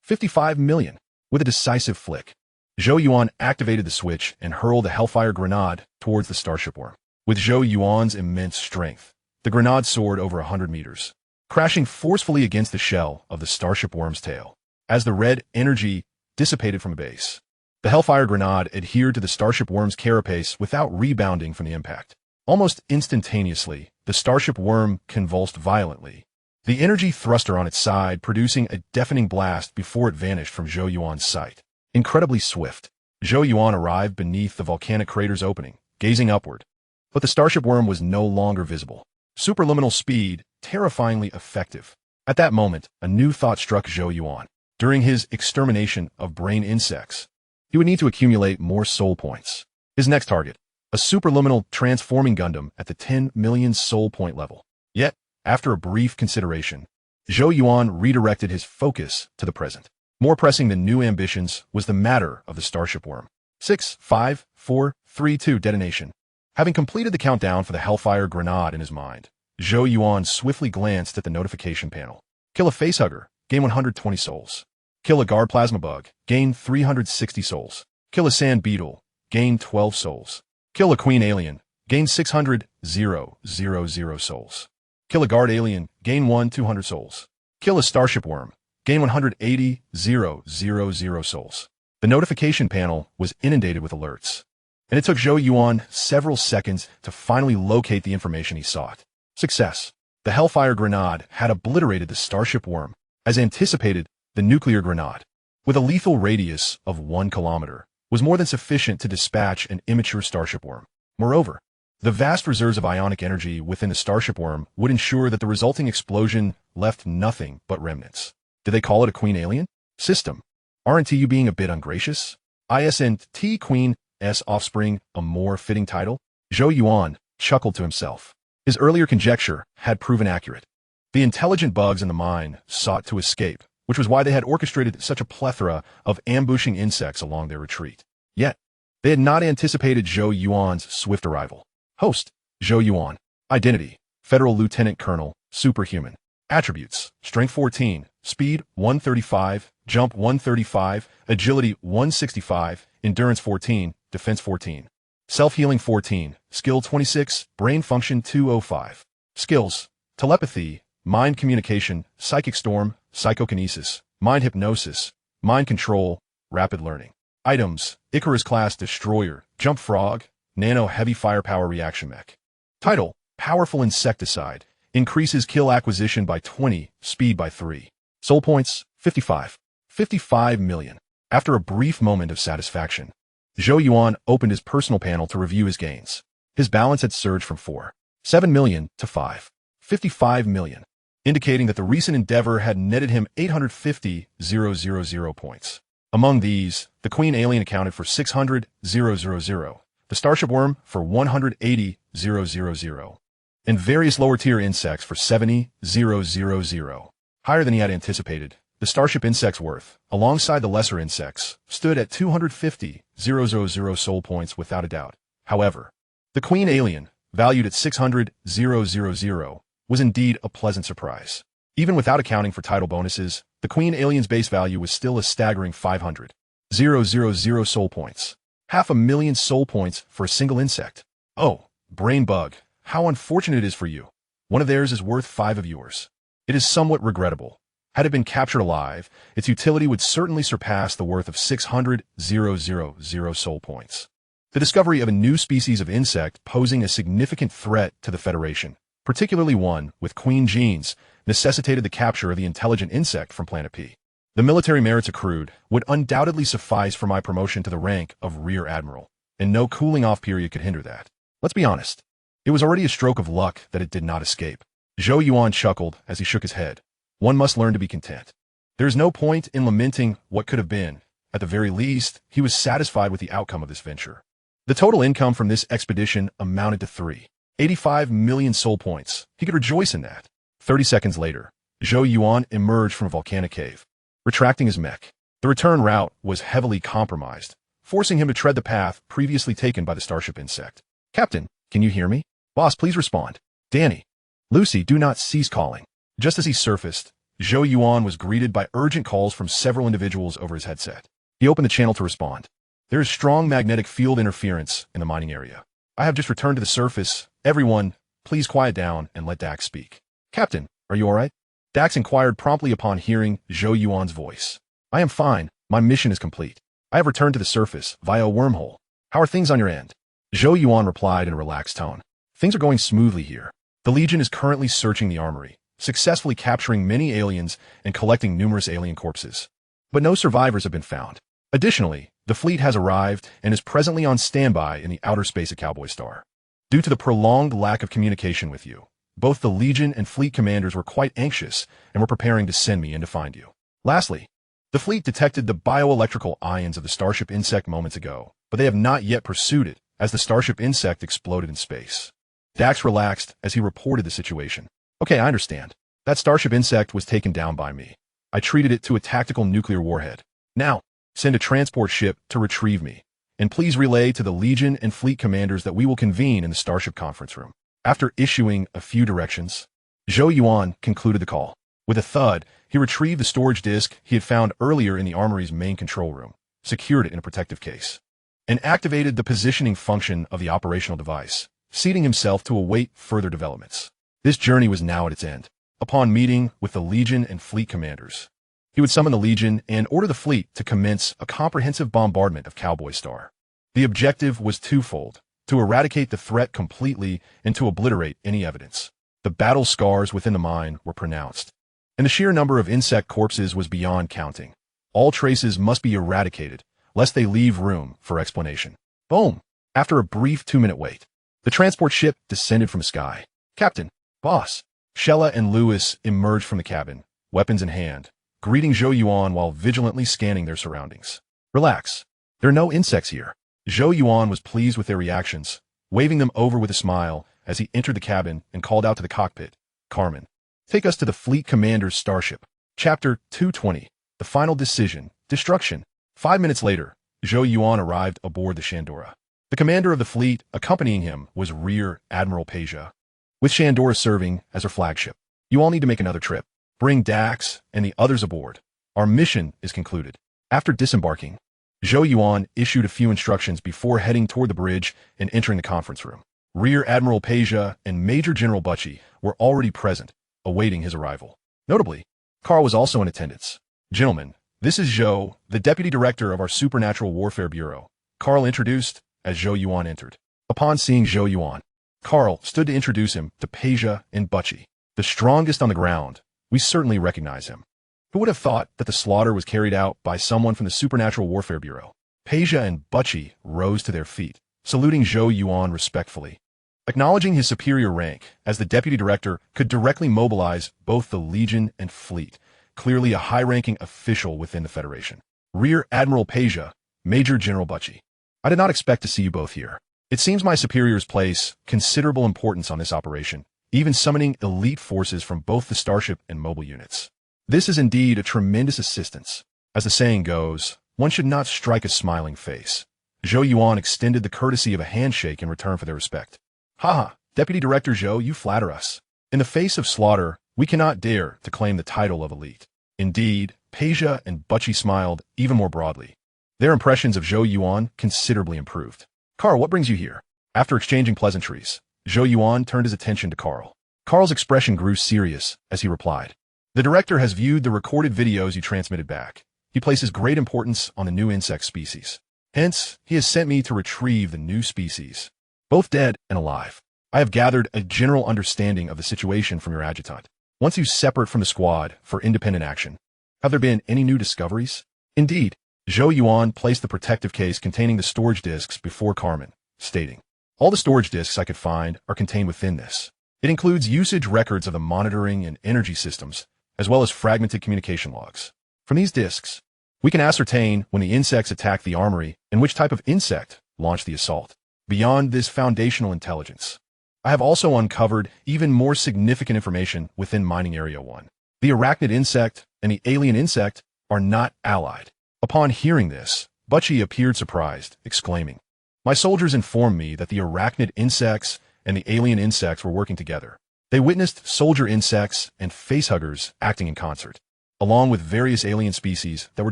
55 million. With a decisive flick, Zhou Yuan activated the switch and hurled the Hellfire Grenade towards the Starship Worm. With Zhou Yuan's immense strength, the grenade soared over 100 meters, crashing forcefully against the shell of the Starship Worm's tail. As the red energy dissipated from the base, the Hellfire Grenade adhered to the Starship Worm's carapace without rebounding from the impact. Almost instantaneously, the Starship Worm convulsed violently, the energy thruster on its side producing a deafening blast before it vanished from Zhou Yuan's sight. Incredibly swift, Zhou Yuan arrived beneath the volcanic crater's opening, gazing upward. But the Starship Worm was no longer visible. Superliminal speed, terrifyingly effective. At that moment, a new thought struck Zhou Yuan. During his extermination of brain insects, he would need to accumulate more soul points. His next target, a superliminal transforming Gundam at the 10 million soul point level. Yet, after a brief consideration, Zhou Yuan redirected his focus to the present. More pressing than new ambitions was the matter of the Starship Worm. 6, 5, 4, 3, 2 detonation. Having completed the countdown for the Hellfire Grenade in his mind, Zhou Yuan swiftly glanced at the notification panel. Kill a facehugger, gain 120 souls. Kill a guard plasma bug, gain 360 souls. Kill a sand beetle, gain 12 souls. Kill a queen alien, gain 600,000 souls. Kill a guard alien, gain 200 souls. Kill a Starship Worm, gain 180,000 souls. The notification panel was inundated with alerts, and it took Zhou Yuan several seconds to finally locate the information he sought. Success. The Hellfire Grenade had obliterated the Starship Worm. As anticipated, the nuclear grenade, with a lethal radius of 1 kilometer, was more than sufficient to dispatch an immature Starship Worm. Moreover, the vast reserves of ionic energy within the Starship Worm would ensure that the resulting explosion left nothing but remnants. Did they call it a Queen Alien? System. Aren't you being a bit ungracious? ISNT Queen S offspring, a more fitting title? Zhou Yuan chuckled to himself. His earlier conjecture had proven accurate. The intelligent bugs in the mine sought to escape, which was why they had orchestrated such a plethora of ambushing insects along their retreat. Yet, they had not anticipated Zhou Yuan's swift arrival. Host, Zhou Yuan. Identity, Federal Lieutenant Colonel, Superhuman. Attributes, Strength 14, Speed 135, Jump 135, Agility 165, Endurance 14, Defense 14. Self-Healing 14, Skill 26, Brain Function 205. Skills, Telepathy, Mind Communication, Psychic Storm, Psychokinesis, Mind Hypnosis, Mind Control, Rapid Learning. Items, Icarus-class Destroyer, Jump Frog, Nano Heavy Firepower Reaction Mech. Title, Powerful Insecticide, increases kill acquisition by 20, speed by 3. Soul points, 55. 55 million. After a brief moment of satisfaction, Zhou Yuan opened his personal panel to review his gains. His balance had surged from 4.7 million to 5.55 million, indicating that the recent endeavor had netted him 850,000 points. Among these, the Queen Alien accounted for 600,000, the Starship Worm for 180,000, and various lower-tier insects for 70,000. Higher than he had anticipated, the Starship insect's worth, alongside the lesser insects, stood at 250,000 soul points without a doubt. However, the Queen Alien, valued at 600,000, was indeed a pleasant surprise. Even without accounting for title bonuses, the Queen Alien's base value was still a staggering 500,000 soul points. 500,000 soul points for a single insect. Oh, brain bug, how unfortunate it is for you. One of theirs is worth 5 of yours. It is somewhat regrettable. Had it been captured alive, its utility would certainly surpass the worth of 600,000 soul points. The discovery of a new species of insect posing a significant threat to the Federation, particularly one with queen genes, necessitated the capture of the intelligent insect from Planet P. The military merits accrued would undoubtedly suffice for my promotion to the rank of Rear Admiral, and no cooling-off period could hinder that. Let's be honest. It was already a stroke of luck that it did not escape. Zhou Yuan chuckled as he shook his head. One must learn to be content. There is no point in lamenting what could have been. At the very least, he was satisfied with the outcome of this venture. The total income from this expedition amounted to 385 million soul points. He could rejoice in that. 30 seconds later, Zhou Yuan emerged from a volcanic cave, retracting his mech. The return route was heavily compromised, forcing him to tread the path previously taken by the Starship insect. Captain, can you hear me? Boss, please respond. Danny. Lucy, do not cease calling. Just as he surfaced, Zhou Yuan was greeted by urgent calls from several individuals over his headset. He opened the channel to respond. There is strong magnetic field interference in the mining area. I have just returned to the surface. Everyone, please quiet down and let Dax speak. Captain, are you all right? Dax inquired promptly upon hearing Zhou Yuan's voice. I am fine. My mission is complete. I have returned to the surface via a wormhole. How are things on your end? Zhou Yuan replied in a relaxed tone. Things are going smoothly here. The Legion is currently searching the armory, successfully capturing many aliens and collecting numerous alien corpses. But no survivors have been found. Additionally, the fleet has arrived and is presently on standby in the outer space of Cowboy Star. Due to the prolonged lack of communication with you, both the Legion and fleet commanders were quite anxious and were preparing to send me in to find you. Lastly, the fleet detected the bioelectrical ions of the Starship insect moments ago, but they have not yet pursued it as the Starship insect exploded in space. Dax relaxed as he reported the situation. Okay, I understand. That Starship insect was taken down by me. I treated it to a tactical nuclear warhead. Now, send a transport ship to retrieve me. And please relay to the Legion and fleet commanders that we will convene in the Starship conference room. After issuing a few directions, Zhou Yuan concluded the call. With a thud, he retrieved the storage disk he had found earlier in the armory's main control room, secured it in a protective case, and activated the positioning function of the operational device, seating himself to await further developments. This journey was now at its end. Upon meeting with the Legion and fleet commanders, he would summon the Legion and order the fleet to commence a comprehensive bombardment of Cowboy Star. The objective was twofold: to eradicate the threat completely and to obliterate any evidence. The battle scars within the mine were pronounced, and the sheer number of insect corpses was beyond counting. All traces must be eradicated, lest they leave room for explanation. Boom! After a brief 2-minute wait, the transport ship descended from the sky. Captain, boss, Shella and Lewis emerged from the cabin, weapons in hand, greeting Zhou Yuan while vigilantly scanning their surroundings. Relax. There are no insects here. Zhou Yuan was pleased with their reactions, waving them over with a smile as he entered the cabin and called out to the cockpit. Carmen, take us to the fleet commander's starship. Chapter 220. The Final Decision. Destruction. 5 minutes later, Zhou Yuan arrived aboard the Shandora. The commander of the fleet accompanying him was Rear Admiral Peja, with Shandora serving as her flagship. You all need to make another trip. Bring Dax and the others aboard. Our mission is concluded. After disembarking, Zhou Yuan issued a few instructions before heading toward the bridge and entering the conference room. Rear Admiral Peja and Major General Butchie were already present, awaiting his arrival. Notably, Carl was also in attendance. Gentlemen, this is Zhou, the Deputy Director of our Supernatural Warfare Bureau. Carl introduced as Zhou Yuan entered. Upon seeing Zhou Yuan, Carl stood to introduce him to Peja and Butchie. The strongest on the ground, we certainly recognize him. Who would have thought that the slaughter was carried out by someone from the Supernatural Warfare Bureau? Peja and Butchie rose to their feet, saluting Zhou Yuan respectfully. Acknowledging his superior rank as the Deputy Director could directly mobilize both the Legion and fleet, clearly a high-ranking official within the Federation. Rear Admiral Peja, Major General Butchie. I did not expect to see you both here. It seems my superiors place considerable importance on this operation, even summoning elite forces from both the Starship and mobile units. This is indeed a tremendous assistance. As the saying goes, one should not strike a smiling face. Zhou Yuan extended the courtesy of a handshake in return for their respect. Haha, Deputy Director Zhou, you flatter us. In the face of slaughter, we cannot dare to claim the title of elite. Indeed, Peja and Butchie smiled even more broadly. Their impressions of Zhou Yuan considerably improved. Carl, what brings you here? After exchanging pleasantries, Zhou Yuan turned his attention to Carl. Carl's expression grew serious as he replied. The director has viewed the recorded videos you transmitted back. He places great importance on the new insect species. Hence, he has sent me to retrieve the new species, both dead and alive. I have gathered a general understanding of the situation from your adjutant. Once you separate from the squad for independent action, have there been any new discoveries? Indeed, Zhou Yuan placed the protective case containing the storage disks before Carmen, stating, "All the storage disks I could find are contained within this. It includes usage records of the monitoring and energy systems, as well as fragmented communication logs. From these disks, we can ascertain when the insects attacked the armory and which type of insect launched the assault. Beyond this foundational intelligence, I have also uncovered even more significant information within Mining Area 1. The arachnid insect and the alien insect are not allied." Upon hearing this, Butchie appeared surprised, exclaiming, "My soldiers informed me that the arachnid insects and the alien insects were working together. They witnessed soldier insects and facehuggers acting in concert, along with various alien species that were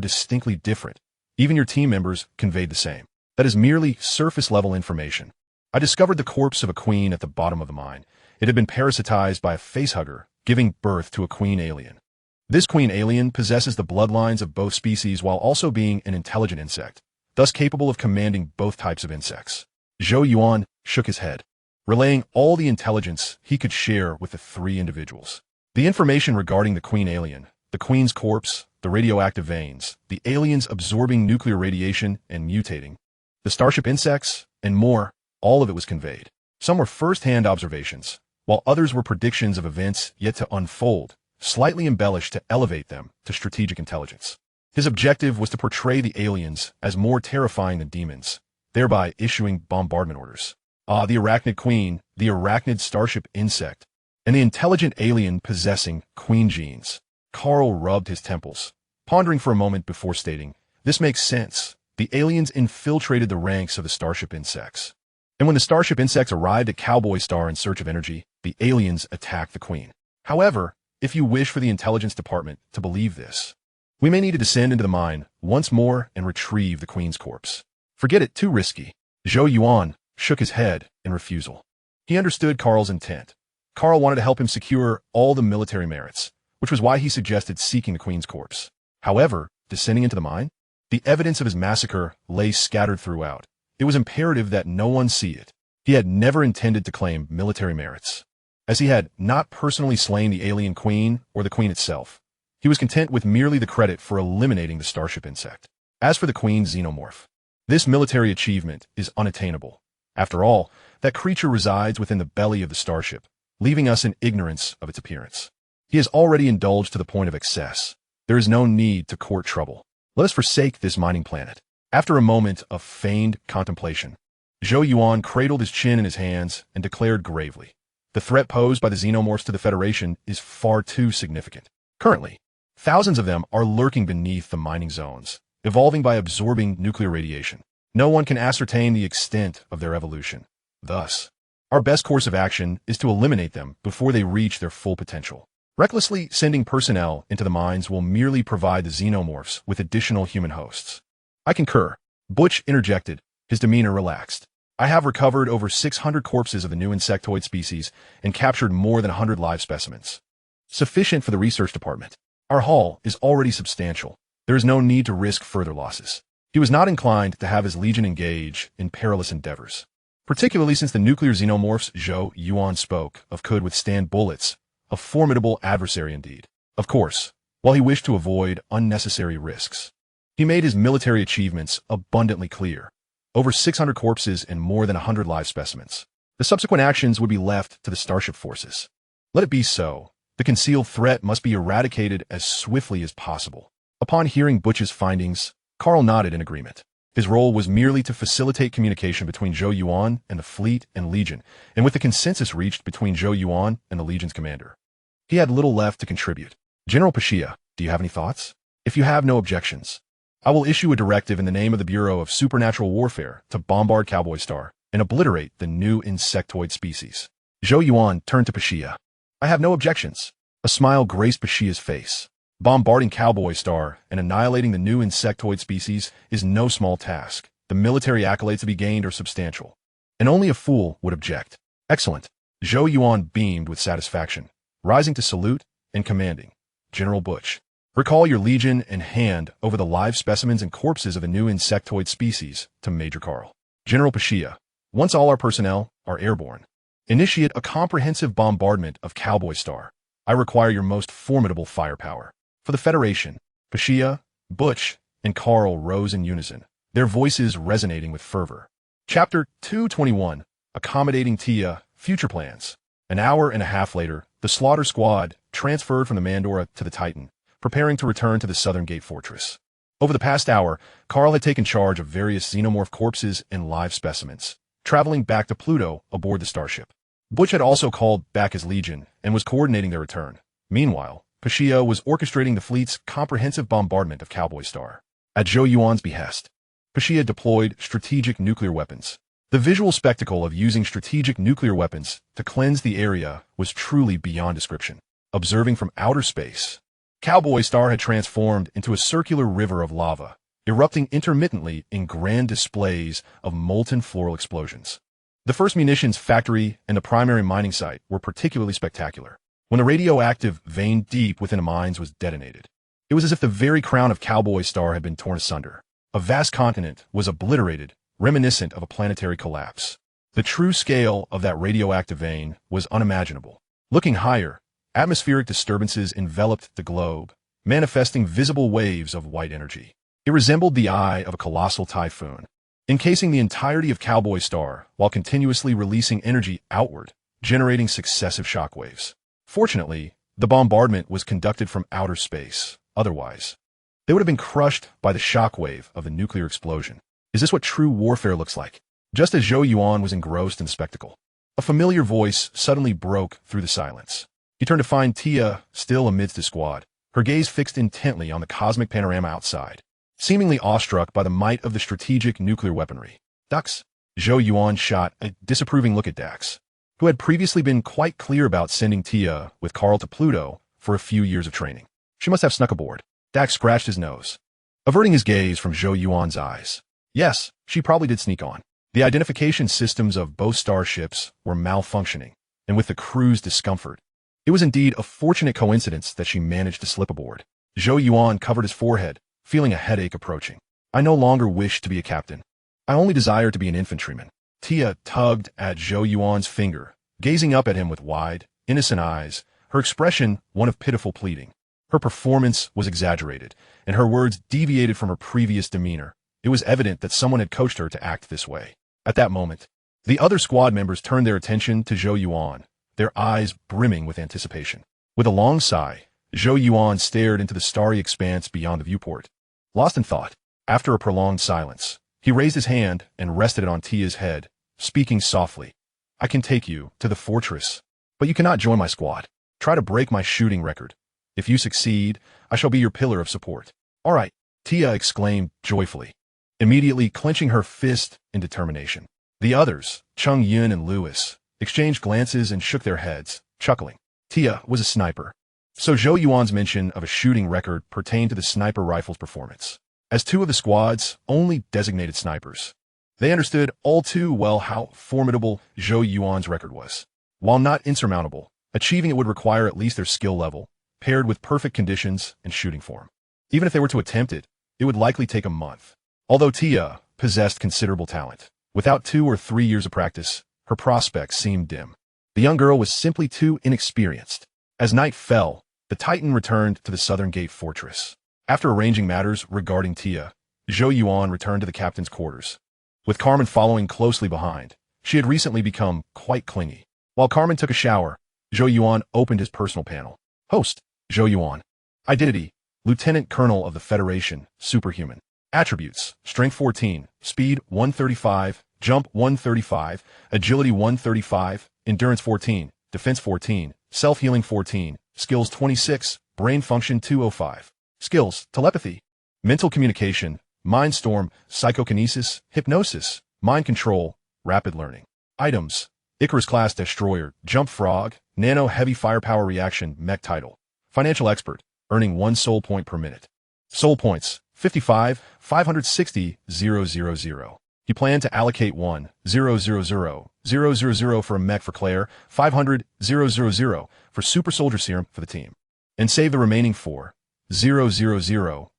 distinctly different. Even your team members conveyed the same. That is merely surface-level information. I discovered the corpse of a queen at the bottom of the mine. It had been parasitized by a facehugger, giving birth to a queen alien. This queen alien possesses the bloodlines of both species while also being an intelligent insect, thus capable of commanding both types of insects." Zhou Yuan shook his head, relaying all the intelligence he could share with the three individuals. The information regarding the queen alien, the queen's corpse, the radioactive veins, the aliens absorbing nuclear radiation and mutating, the starship insects, and more, all of it was conveyed. Some were first-hand observations, while others were predictions of events yet to unfold, slightly embellished to elevate them to strategic intelligence. His objective was to portray the aliens as more terrifying than demons, thereby issuing bombardment orders. The arachnid queen, the arachnid starship insect, and the intelligent alien possessing queen genes. Carl rubbed his temples, pondering for a moment before stating, "This makes sense. The aliens infiltrated the ranks of the starship insects. And when the starship insects arrived at Cowboy Star in search of energy, the aliens attacked the queen. However, if you wish for the intelligence department to believe this, we may need to descend into the mine once more and retrieve the queen's corpse. Forget it, too risky." Zhou Yuan shook his head in refusal. He understood Carl's intent. Carl wanted to help him secure all the military merits, which was why he suggested seeking the queen's corpse. However, descending into the mine, the evidence of his massacre lay scattered throughout. It was imperative that no one see it. He had never intended to claim military merits, as he had not personally slain the alien queen or the queen itself. He was content with merely the credit for eliminating the starship insect. As for the queen's xenomorph, this military achievement is unattainable. After all, that creature resides within the belly of the starship, leaving us in ignorance of its appearance. He has already indulged to the point of excess. There is no need to court trouble. Let us forsake this mining planet. After a moment of feigned contemplation, Zhou Yuan cradled his chin in his hands and declared gravely, "The threat posed by the xenomorphs to the Federation is far too significant. Currently, thousands of them are lurking beneath the mining zones, evolving by absorbing nuclear radiation. No one can ascertain the extent of their evolution. Thus, our best course of action is to eliminate them before they reach their full potential. Recklessly sending personnel into the mines will merely provide the xenomorphs with additional human hosts." "I concur," Butch interjected, his demeanor relaxed. "I have recovered over 600 corpses of the new insectoid species and captured more than 100 live specimens. Sufficient for the research department. Our haul is already substantial. There is no need to risk further losses." He was not inclined to have his legion engage in perilous endeavors, particularly since the nuclear xenomorphs Zhou Yuan spoke of could withstand bullets, a formidable adversary indeed. Of course, while he wished to avoid unnecessary risks, he made his military achievements abundantly clear. Over 600 corpses and more than 100 live specimens. The subsequent actions would be left to the Starship forces. Let it be so. The concealed threat must be eradicated as swiftly as possible. Upon hearing Butch's findings, Carl nodded in agreement. His role was merely to facilitate communication between Zhou Yuan and the fleet and legion, and with the consensus reached between Zhou Yuan and the legion's commander, he had little left to contribute. "General Pashia, do you have any thoughts? If you have no objections, I will issue a directive in the name of the Bureau of Supernatural Warfare to bombard Cowboy Star and obliterate the new insectoid species." Zhou Yuan turned to Pashia. "I have no objections." A smile graced Pashia's face. Bombarding Cowboy Star and annihilating the new insectoid species is no small task. The military accolades to be gained are substantial, and only a fool would object. "Excellent." Zhou Yuan beamed with satisfaction, rising to salute and commanding, General Butch. Recall your legion and hand over the live specimens and corpses of a new insectoid species to Major Carl. General Pashia. Once all our personnel are airborne, initiate a comprehensive bombardment of Cowboy Star. I require your most formidable firepower. For the Federation, Pashia, Butch, and Carl rose in unison, their voices resonating with fervor. Chapter 221, Accommodating Tia, Future Plans. An hour and a half later, the Slaughter Squad transferred from the Mandora to the Titan, preparing to return to the Southern Gate Fortress. Over the past hour, Carl had taken charge of various xenomorph corpses and live specimens, traveling back to Pluto aboard the Starship. Butch had also called back his legion and was coordinating their return. Meanwhile, Pashia was orchestrating the fleet's comprehensive bombardment of Cowboy Star. At Zhou Yuan's behest, Pashia deployed strategic nuclear weapons. The visual spectacle of using strategic nuclear weapons to cleanse the area was truly beyond description. Observing from outer space, Cowboy Star had transformed into a circular river of lava, erupting intermittently in grand displays of molten floral explosions. The first munitions factory and the primary mining site were particularly spectacular. When the radioactive vein deep within the mines was detonated, it was as if the very crown of Cowboy Star had been torn asunder. A vast continent was obliterated, reminiscent of a planetary collapse. The true scale of that radioactive vein was unimaginable. Looking higher, atmospheric disturbances enveloped the globe, manifesting visible waves of white energy. It resembled the eye of a colossal typhoon, encasing the entirety of Cowboy Star while continuously releasing energy outward, generating successive shockwaves. Fortunately, the bombardment was conducted from outer space. Otherwise, they would have been crushed by the shockwave of the nuclear explosion. Is this what true warfare looks like? Just as Zhou Yuan was engrossed in the spectacle, a familiar voice suddenly broke through the silence. He turned to find Tia still amidst his squad, her gaze fixed intently on the cosmic panorama outside, seemingly awestruck by the might of the strategic nuclear weaponry. Dax. Zhou Yuan shot a disapproving look at Dax, who had previously been quite clear about sending Tia with Carl to Pluto for a few years of training. She must have snuck aboard. Dax scratched his nose, averting his gaze from Zhou Yuan's eyes. Yes, she probably did sneak on. The identification systems of both starships were malfunctioning, and with the crew's discomfort, it was indeed a fortunate coincidence that she managed to slip aboard. Zhou Yuan covered his forehead, feeling a headache approaching. I no longer wish to be a captain. I only desire to be an infantryman. Tia tugged at Zhou Yuan's finger, gazing up at him with wide, innocent eyes, her expression one of pitiful pleading. Her performance was exaggerated, and her words deviated from her previous demeanor. It was evident that someone had coached her to act this way. At that moment, the other squad members turned their attention to Zhou Yuan, their eyes brimming with anticipation. With a long sigh, Zhou Yuan stared into the starry expanse beyond the viewport. Lost in thought, after a prolonged silence, he raised his hand and rested it on Tia's head, speaking softly. I can take you to the fortress, but you cannot join my squad. Try to break my shooting record. If you succeed, I shall be your pillar of support. All right, Tia exclaimed joyfully, immediately clenching her fist in determination. The others, Chung Yun and Lewis, exchanged glances and shook their heads, chuckling. Tia was a sniper, so Zhou Yuan's mention of a shooting record pertained to the sniper rifle's performance. As two of the squad's only designated snipers, they understood all too well how formidable Zhou Yuan's record was. While not insurmountable, achieving it would require at least their skill level, paired with perfect conditions and shooting form. Even if they were to attempt it, it would likely take a month. Although Tia possessed considerable talent, without 2 or 3 years of practice, her prospects seemed dim. The young girl was simply too inexperienced. As night fell, the Titan returned to the Southern Gate Fortress. After arranging matters regarding Tia, Zhou Yuan returned to the captain's quarters. With Carmen following closely behind, she had recently become quite clingy. While Carmen took a shower, Zhou Yuan opened his personal panel. Host, Zhou Yuan. Identity, Lieutenant Colonel of the Federation, Superhuman. Attributes, Strength 14, Speed 135, Jump 135, Agility 135, Endurance 14, Defense 14, Self-Healing 14, Skills 26, Brain Function 205. Skills, Telepathy, Mental Communication, Mindstorm, Psychokinesis, Hypnosis, Mind Control, Rapid Learning. Items, Icarus-class Destroyer, Jump Frog, Nano Heavy Firepower Reaction, Mech Title. Financial Expert, earning 1 soul point per minute. Soul points, 55, 560, 000. You plan to allocate 1, 000, 000 for a mech for Claire, 500, 000 for Super Soldier Serum for the team. and save the remaining 4,000,000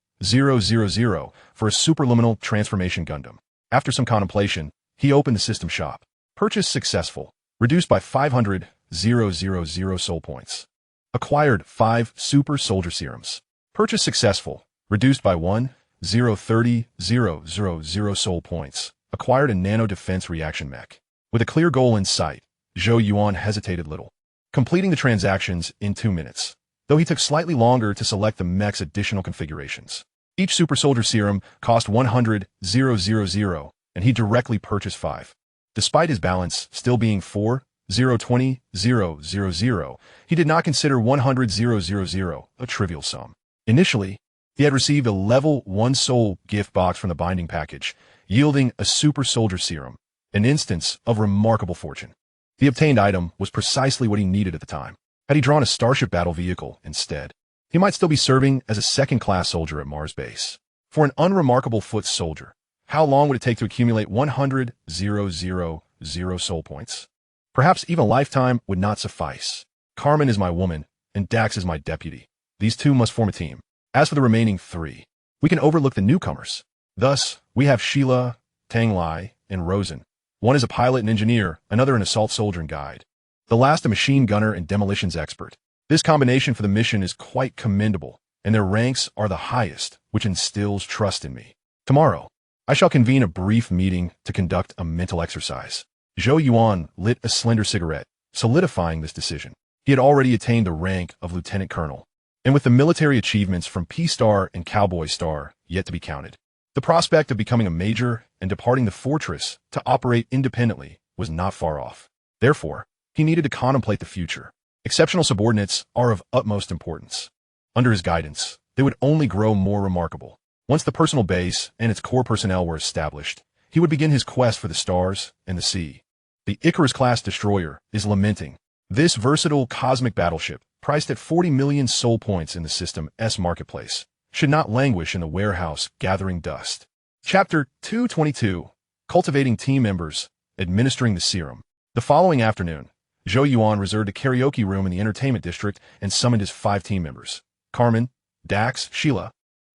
for a superliminal transformation Gundam. After some contemplation, he opened the system shop. Purchase successful. Reduced by 500,000 soul points. Acquired 5 Super Soldier Serums. Purchase successful. Reduced by 1,030,000 soul points. Acquired a nano defense reaction mech. With a clear goal in sight, Zhou Yuan hesitated little, completing the transactions in 2 minutes, though he took slightly longer to select the mech's additional configurations. Each Super Soldier Serum cost 100,000, and he directly purchased 5. Despite his balance still being 4,020,000, he did not consider 100,000 a trivial sum. Initially, he had received a level 1 soul gift box from the binding package, yielding a Super Soldier Serum, an instance of remarkable fortune. The obtained item was precisely what he needed at the time. Had he drawn a Starship battle vehicle instead, he might still be serving as a second-class soldier at Mars base. For an unremarkable foot soldier, how long would it take to accumulate 100,000 soul points? Perhaps even a lifetime would not suffice. Carmen is my woman, and Dax is my deputy. These two must form a team. As for the remaining 3, we can overlook the newcomers. Thus, we have Sheila, Tang Lai, and Rosen. One is a pilot and engineer, another an assault soldier and guide. The last a machine gunner and demolitions expert. This combination for the mission is quite commendable, and their ranks are the highest, which instills trust in me. Tomorrow, I shall convene a brief meeting to conduct a mental exercise. Zhou Yuan lit a slender cigarette, solidifying this decision. He had already attained the rank of lieutenant colonel, and with the military achievements from P-Star and Cowboy Star yet to be counted, the prospect of becoming a major and departing the fortress to operate independently was not far off. Therefore, he needed to contemplate the future. Exceptional subordinates are of utmost importance. Under his guidance, they would only grow more remarkable. Once the personal base and its core personnel were established, he would begin his quest for the stars and the sea. The Icarus-class destroyer is lamenting. This versatile cosmic battleship, priced at 40 million soul points in the System S marketplace, should not languish in the warehouse gathering dust. Chapter 222, Cultivating Team Members, Administering the Serum. The following afternoon, Zhou Yuan reserved a karaoke room in the entertainment district and summoned his 5 team members: Carmen, Dax, Sheila,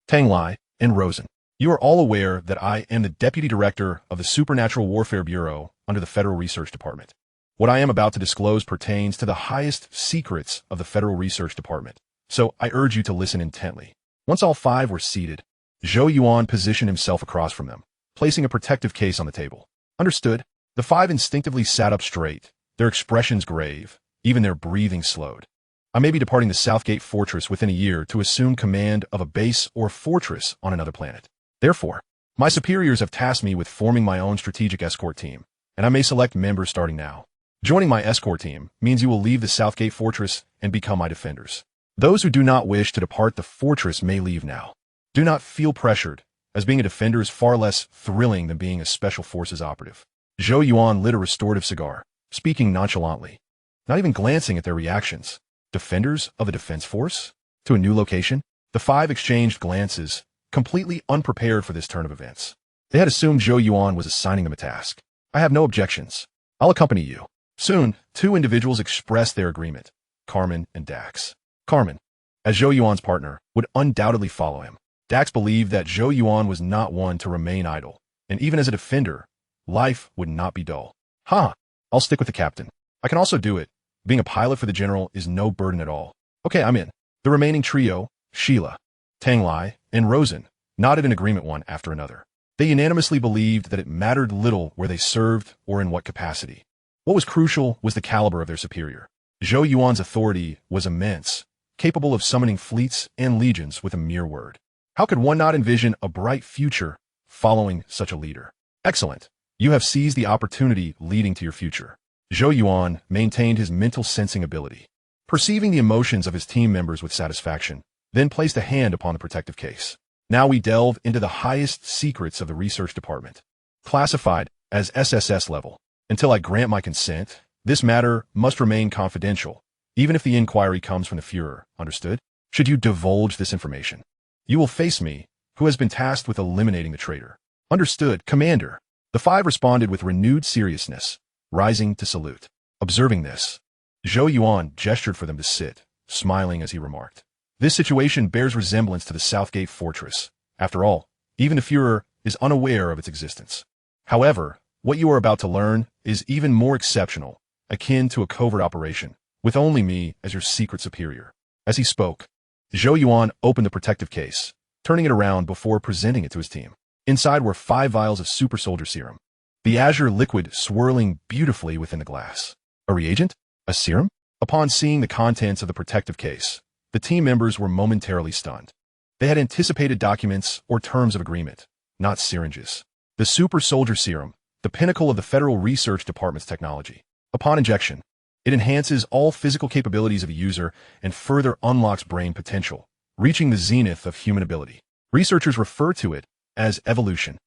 Tang Lai, and Rosen. You are all aware that I am the Deputy Director of the Supernatural Warfare Bureau under the Federal Research Department. What I am about to disclose pertains to the highest secrets of the Federal Research Department, so I urge you to listen intently. Once all 5 were seated, Zhou Yuan positioned himself across from them, placing a protective case on the table. Understood? The 5 instinctively sat up straight, their expressions grave, even their breathing slowed. I may be departing the Southgate Fortress within a year to assume command of a base or fortress on another planet. Therefore, my superiors have tasked me with forming my own strategic escort team, and I may select members starting now. Joining my escort team means you will leave the Southgate Fortress and become my defenders. Those who do not wish to depart the fortress may leave now. Do not feel pressured, as being a defender is far less thrilling than being a special forces operative. Zhou Yuan lit a restorative cigar, speaking nonchalantly, not even glancing at their reactions. Defenders of a defense force? To a new location? The 5 exchanged glances, completely unprepared for this turn of events. They had assumed Zhou Yuan was assigning them a task. I have no objections. I'll accompany you. Soon, 2 individuals expressed their agreement: Carmen and Dax. Carmen, as Zhou Yuan's partner, would undoubtedly follow him. Dax believed that Zhou Yuan was not one to remain idle, and even as a defender, life would not be dull. I'll stick with the captain. I can also do it. Being a pilot for the general is no burden at all. Okay, I'm in. The remaining trio, Sheila, Tang Lai, and Rosen, nodded in agreement one after another. They unanimously believed that it mattered little where they served or in what capacity. What was crucial was the caliber of their superior. Zhou Yuan's authority was immense, capable of summoning fleets and legions with a mere word. How could one not envision a bright future following such a leader? Excellent. You have seized the opportunity leading to your future. Zhou Yuan maintained his mental sensing ability, perceiving the emotions of his team members with satisfaction, then placed a hand upon the protective case. Now we delve into the highest secrets of the research department. Classified as SSS level. Until I grant my consent, this matter must remain confidential, even if the inquiry comes from the Führer, understood? Should you divulge this information, you will face me, who has been tasked with eliminating the traitor. Understood, Commander. The 5 responded with renewed seriousness, rising to salute. Observing this, Zhou Yuan gestured for them to sit, smiling as he remarked, This situation bears resemblance to the Southgate Fortress. After all, even the Führer is unaware of its existence. However, what you are about to learn is even more exceptional, akin to a covert operation, with only me as your secret superior. As he spoke, Zhou Yuan opened the protective case, turning it around before presenting it to his team. Inside were 5 vials of Super Soldier Serum, the azure liquid swirling beautifully within the glass. A reagent? A serum? Upon seeing the contents of the protective case, the team members were momentarily stunned. They had anticipated documents or terms of agreement, not syringes. The Super Soldier Serum, the pinnacle of the Federal Research Department's technology. Upon injection, it enhances all physical capabilities of a user and further unlocks brain potential, reaching the zenith of human ability. Researchers refer to it as evolution.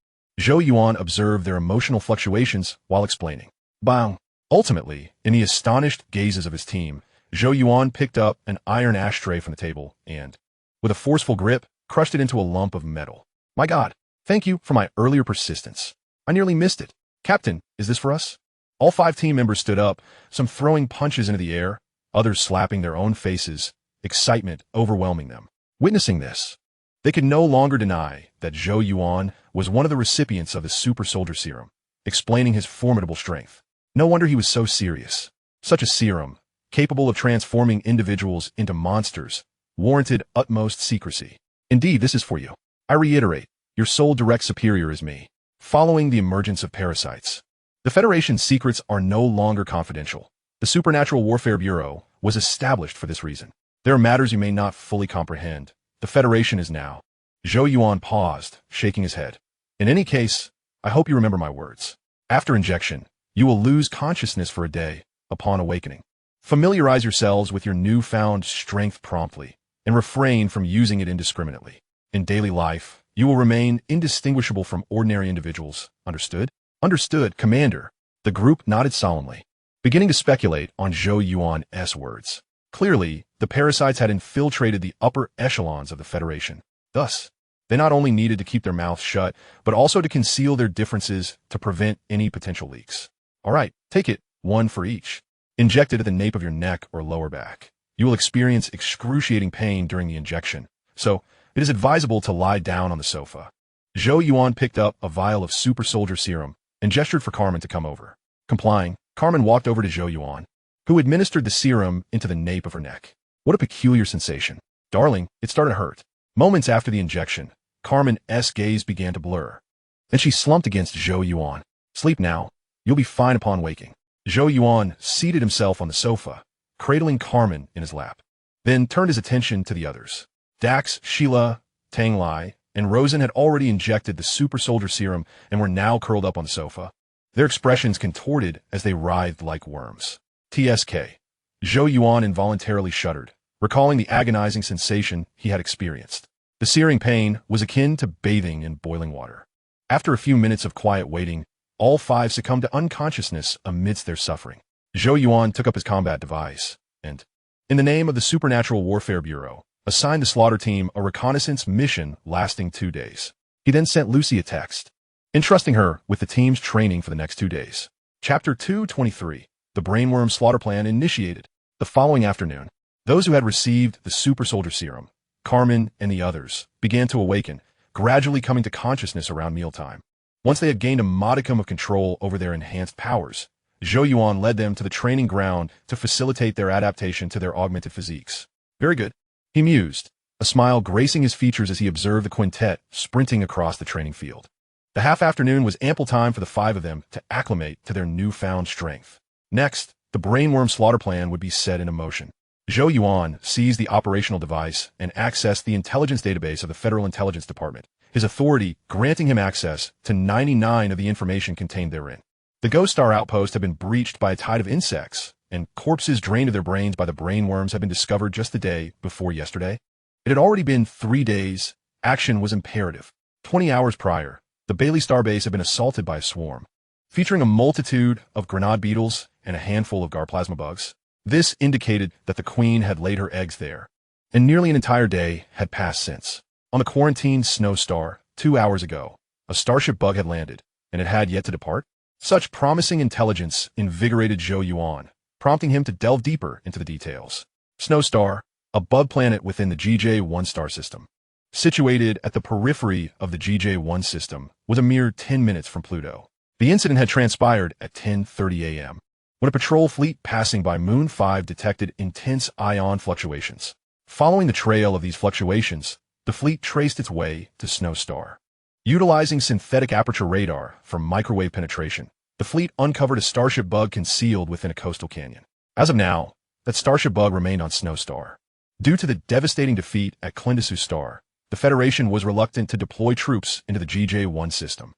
Zhou Yuan observed their emotional fluctuations while explaining. Bang! Ultimately, in the astonished gazes of his team, Zhou Yuan picked up an iron ashtray from the table and, with a forceful grip, crushed it into a lump of metal. My God, thank you for my earlier persistence. I nearly missed it. Captain, is this for us? All 5 team members stood up, some throwing punches into the air, others slapping their own faces, excitement overwhelming them. Witnessing this, they could no longer deny that Zhou Yuan was one of the recipients of the Super Soldier Serum, explaining his formidable strength. No wonder he was so serious. Such a serum, capable of transforming individuals into monsters, warranted utmost secrecy. Indeed, this is for you. I reiterate, your sole direct superior is me. Following the emergence of parasites, the Federation's secrets are no longer confidential. The Supernatural Warfare Bureau was established for this reason. There are matters you may not fully comprehend. The Federation is now. Zhou Yuan paused, shaking his head. In any case, I hope you remember my words. After injection, you will lose consciousness for a day upon awakening. Familiarize yourselves with your newfound strength promptly and refrain from using it indiscriminately. In daily life, you will remain indistinguishable from ordinary individuals. Understood? Understood, Commander. The group nodded solemnly, beginning to speculate on Zhou Yuan's words. Clearly, the parasites had infiltrated the upper echelons of the Federation. Thus, they not only needed to keep their mouths shut, but also to conceal their differences to prevent any potential leaks. All right, take it, 1 for each. Injected at the nape of your neck or lower back. You will experience excruciating pain during the injection, so it is advisable to lie down on the sofa. Zhou Yuan picked up a vial of Super Soldier Serum and gestured for Carmen to come over. Complying, Carmen walked over to Zhou Yuan, who administered the serum into the nape of her neck. What a peculiar sensation. Darling, it started to hurt. Moments after the injection, Carmen's gaze began to blur. Then she slumped against Zhou Yuan. Sleep now. You'll be fine upon waking. Zhou Yuan seated himself on the sofa, cradling Carmen in his lap, then turned his attention to the others. Dax, Sheila, Tang Lai, and Rosen had already injected the Super Soldier Serum and were now curled up on the sofa, their expressions contorted as they writhed like worms. TSK. Zhou Yuan involuntarily shuddered, recalling the agonizing sensation he had experienced. The searing pain was akin to bathing in boiling water. After a few minutes of quiet waiting, all 5 succumbed to unconsciousness amidst their suffering. Zhou Yuan took up his combat device and, in the name of the Supernatural Warfare Bureau, assigned the slaughter team a reconnaissance mission lasting 2 days. He then sent Lucy a text, entrusting her with the team's training for the next 2 days. Chapter 223. The Brainworm Slaughter Plan initiated. The following afternoon, those who had received the Super Soldier Serum, Carmen and the others, began to awaken, gradually coming to consciousness around mealtime. Once they had gained a modicum of control over their enhanced powers, Zhou Yuan led them to the training ground to facilitate their adaptation to their augmented physiques. Very good, he mused, a smile gracing his features as he observed the quintet sprinting across the training field. The half-afternoon was ample time for the 5 of them to acclimate to their newfound strength. Next, the Brainworm Slaughter Plan would be set into motion. Zhou Yuan seized the operational device and accessed the intelligence database of the Federal Intelligence Department, his authority granting him access to 99 of the information contained therein. The Ghost Star outpost had been breached by a tide of insects, and corpses drained of their brains by the brainworms had been discovered just the day before yesterday. It had already been 3 days. Action was imperative. 20 hours prior, the Bailey Starbase had been assaulted by a swarm, featuring a multitude of grenade beetles and a handful of garplasma bugs. This indicated that the Queen had laid her eggs there, and nearly an entire day had passed since. On the quarantined Snow Star, 2 hours ago, a Starship Bug had landed, and it had yet to depart. Such promising intelligence invigorated Zhou Yuan, prompting him to delve deeper into the details. Snow Star, a bug planet within the GJ-1 star system. Situated at the periphery of the GJ-1 system was a mere 10 minutes from Pluto. The incident had transpired at 10:30 a.m. when a patrol fleet passing by Moon 5 detected intense ion fluctuations. Following the trail of these fluctuations, the fleet traced its way to Snow Star. Utilizing synthetic aperture radar for microwave penetration, the fleet uncovered a Starship Bug concealed within a coastal canyon. As of now, that Starship Bug remained on Snow Star. Due to the devastating defeat at Clintu Star, the Federation was reluctant to deploy troops into the GJ-1 system.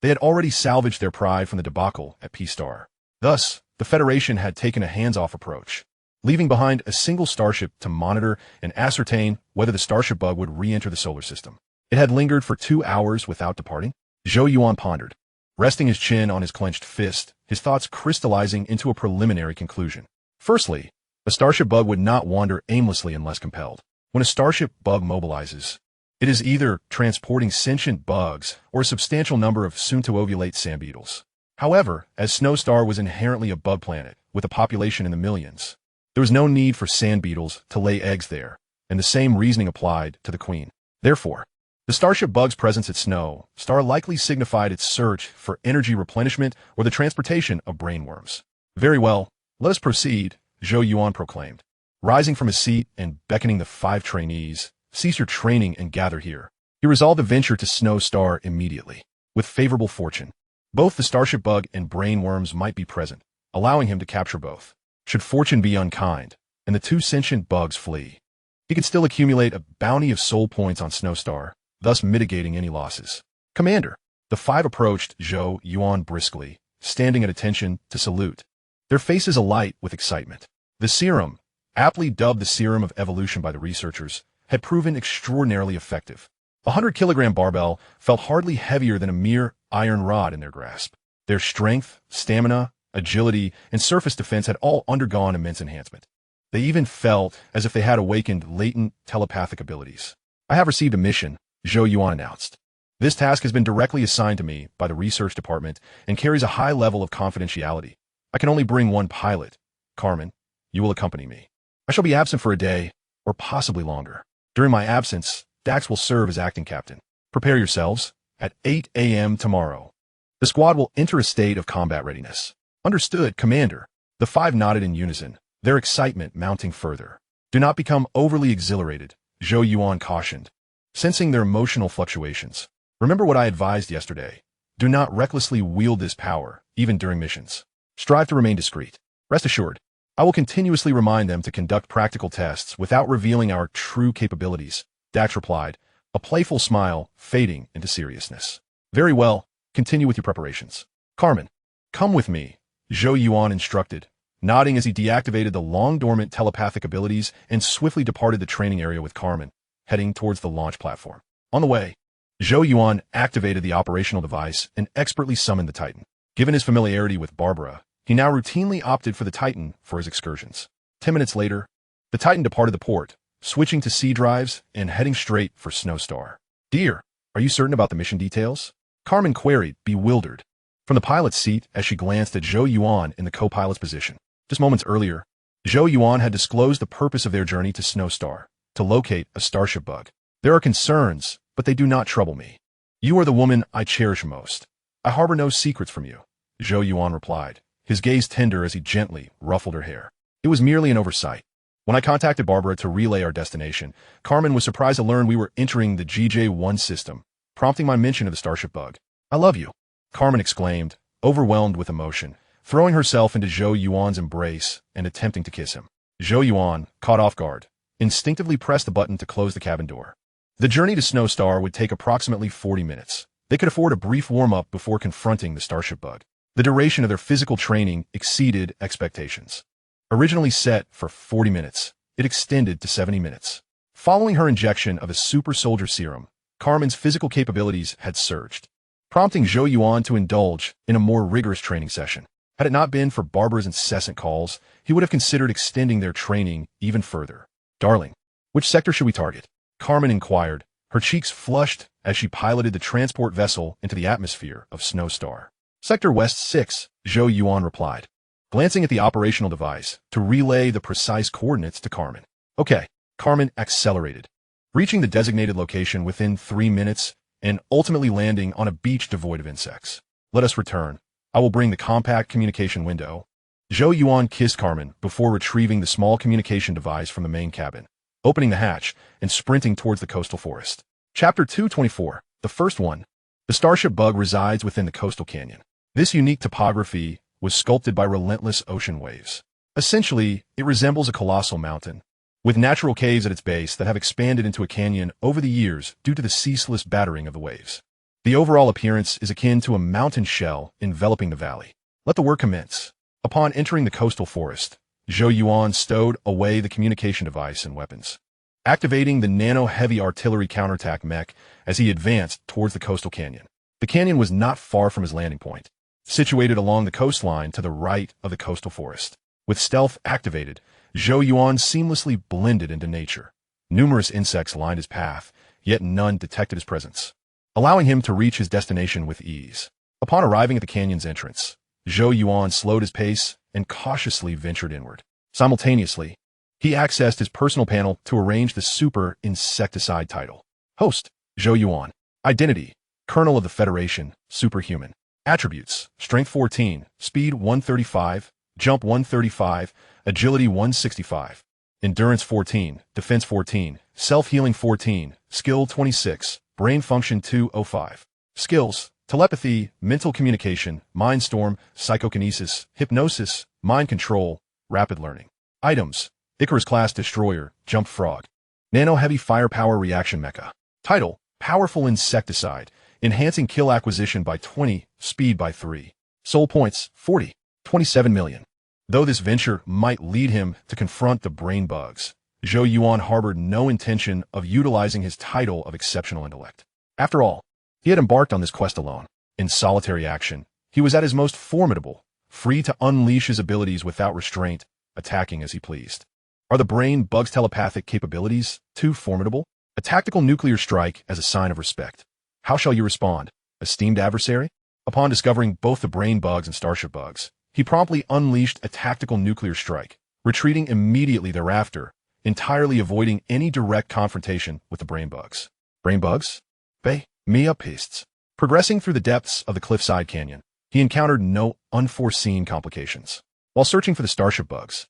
They had already salvaged their pride from the debacle at P-Star. Thus, the Federation had taken a hands-off approach, leaving behind a single starship to monitor and ascertain whether the Starship Bug would re-enter the solar system. It had lingered for 2 hours without departing. Zhou Yuan pondered, resting his chin on his clenched fist, his thoughts crystallizing into a preliminary conclusion. Firstly, a Starship Bug would not wander aimlessly unless compelled. When a Starship Bug mobilizes, it is either transporting sentient bugs or a substantial number of soon-to-ovulate sand beetles. However, as Snow Star was inherently a bug planet with a population in the millions, there was no need for sand beetles to lay eggs there, and the same reasoning applied to the Queen. Therefore, the Starship Bug's presence at Snow Star likely signified its search for energy replenishment or the transportation of brainworms. Very well, let us proceed, Zhou Yuan proclaimed. Rising from his seat and beckoning the 5 trainees, cease your training and gather here. He resolved to venture to Snow Star immediately. With favorable fortune, both the Starship Bug and brainworms might be present, allowing him to capture both. Should fortune be unkind, and the 2 sentient bugs flee, he could still accumulate a bounty of soul points on Snow Star, thus mitigating any losses. Commander, the 5 approached Zhou Yuan briskly, standing at attention to salute, their faces alight with excitement. The serum, aptly dubbed the Serum of Evolution by the researchers, had proven extraordinarily effective. A 100-kilogram barbell felt hardly heavier than a mere iron rod in their grasp. Their strength, stamina, agility, and surface defense had all undergone immense enhancement. They even felt as if they had awakened latent telepathic abilities. I have received a mission, Zhou Yuan announced. This task has been directly assigned to me by the research department and carries a high level of confidentiality. I can only bring 1 pilot. Carmen, you will accompany me. I shall be absent for a day, or possibly longer. During my absence, Dax will serve as acting captain. Prepare yourselves. At 8 a.m. tomorrow, the squad will enter a state of combat readiness. Understood, Commander. The 5 nodded in unison, their excitement mounting further. Do not become overly exhilarated, Zhou Yuan cautioned, sensing their emotional fluctuations. Remember what I advised yesterday. Do not recklessly wield this power, even during missions. Strive to remain discreet. Rest assured, I will continuously remind them to conduct practical tests without revealing our true capabilities, Dax replied, a playful smile fading into seriousness. Very well, continue with your preparations. Carmen, come with me, Zhou Yuan instructed, nodding as he deactivated the long-dormant telepathic abilities and swiftly departed the training area with Carmen, heading towards the launch platform. On the way, Zhou Yuan activated the operational device and expertly summoned the Titan. Given his familiarity with Barbara, he now routinely opted for the Titan for his excursions. 10 minutes later, the Titan departed the port, switching to C drives and heading straight for Snow Star. Dear, are you certain about the mission details? Carmen queried, bewildered, from the pilot's seat as she glanced at Zhou Yuan in the co-pilot's position. Just moments earlier, Zhou Yuan had disclosed the purpose of their journey to Snow Star, to locate a Starship Bug. There are concerns, but they do not trouble me. You are the woman I cherish most. I harbor no secrets from you, Zhou Yuan replied, his gaze tender as he gently ruffled her hair. It was merely an oversight. When I contacted Barbara to relay our destination, Carmen was surprised to learn we were entering the GJ-1 system, prompting my mention of the Starship Bug. I love you, Carmen exclaimed, overwhelmed with emotion, throwing herself into Zhou Yuan's embrace and attempting to kiss him. Zhou Yuan, caught off guard, instinctively pressed the button to close the cabin door. The journey to Snow Star would take approximately 40 minutes. They could afford a brief warm-up before confronting the Starship Bug. The duration of their physical training exceeded expectations. Originally set for 40 minutes, it extended to 70 minutes. Following her injection of a Super Soldier Serum, Carmen's physical capabilities had surged, prompting Zhou Yuan to indulge in a more rigorous training session. Had it not been for Barbara's incessant calls, he would have considered extending their training even further. Darling, which sector should we target? Carmen inquired, her cheeks flushed as she piloted the transport vessel into the atmosphere of Snow Star. Sector West 6, Zhou Yuan replied, glancing at the operational device to relay the precise coordinates to Carmen. Okay, Carmen accelerated, reaching the designated location within 3 minutes and ultimately landing on a beach devoid of insects. Let us return. I will bring the compact communication window. Zhou Yuan kissed Carmen before retrieving the small communication device from the main cabin, opening the hatch and sprinting towards the coastal forest. Chapter 224, the first one. The Starship Bug resides within the coastal canyon. This unique topography was sculpted by relentless ocean waves. Essentially, it resembles a colossal mountain, with natural caves at its base that have expanded into a canyon over the years due to the ceaseless battering of the waves. The overall appearance is akin to a mountain shell enveloping the valley. Let the work commence. Upon entering the coastal forest, Zhou Yuan stowed away the communication device and weapons, activating the nano-heavy artillery counterattack mech as he advanced towards the coastal canyon. The canyon was not far from his landing point, situated along the coastline to the right of the coastal forest. With stealth activated, Zhou Yuan seamlessly blended into nature. Numerous insects lined his path, yet none detected his presence, allowing him to reach his destination with ease. Upon arriving at the canyon's entrance, Zhou Yuan slowed his pace and cautiously ventured inward. Simultaneously, he accessed his personal panel to arrange the Super Insecticide title. Host, Zhou Yuan. Identity, Colonel of the Federation, Superhuman. Attributes, Strength 14, Speed 135, Jump 135, Agility 165, Endurance 14, Defense 14, Self-Healing 14, Skill 26, Brain Function 205. Skills, Telepathy, Mental Communication, Mindstorm, Psychokinesis, Hypnosis, Mind Control, Rapid Learning. Items, Icarus-class Destroyer, Jump Frog. Nano-Heavy Firepower Reaction Mecha. Title, Powerful Insecticide, enhancing kill acquisition by 20, speed by 3. Soul points, 40. 27 million. Though this venture might lead him to confront the brain bugs, Zhou Yuan harbored no intention of utilizing his title of exceptional intellect. After all, he had embarked on this quest alone. In solitary action, he was at his most formidable, free to unleash his abilities without restraint, attacking as he pleased. Are the brain bugs' telepathic capabilities too formidable? A tactical nuclear strike as a sign of respect. How shall you respond, esteemed adversary? Upon discovering both the brain bugs and starship bugs, he promptly unleashed a tactical nuclear strike, retreating immediately thereafter, entirely avoiding any direct confrontation with the brain bugs. Brain bugs? Bay, Mia pistes. Progressing through the depths of the cliffside canyon, he encountered no unforeseen complications. While searching for the starship bugs,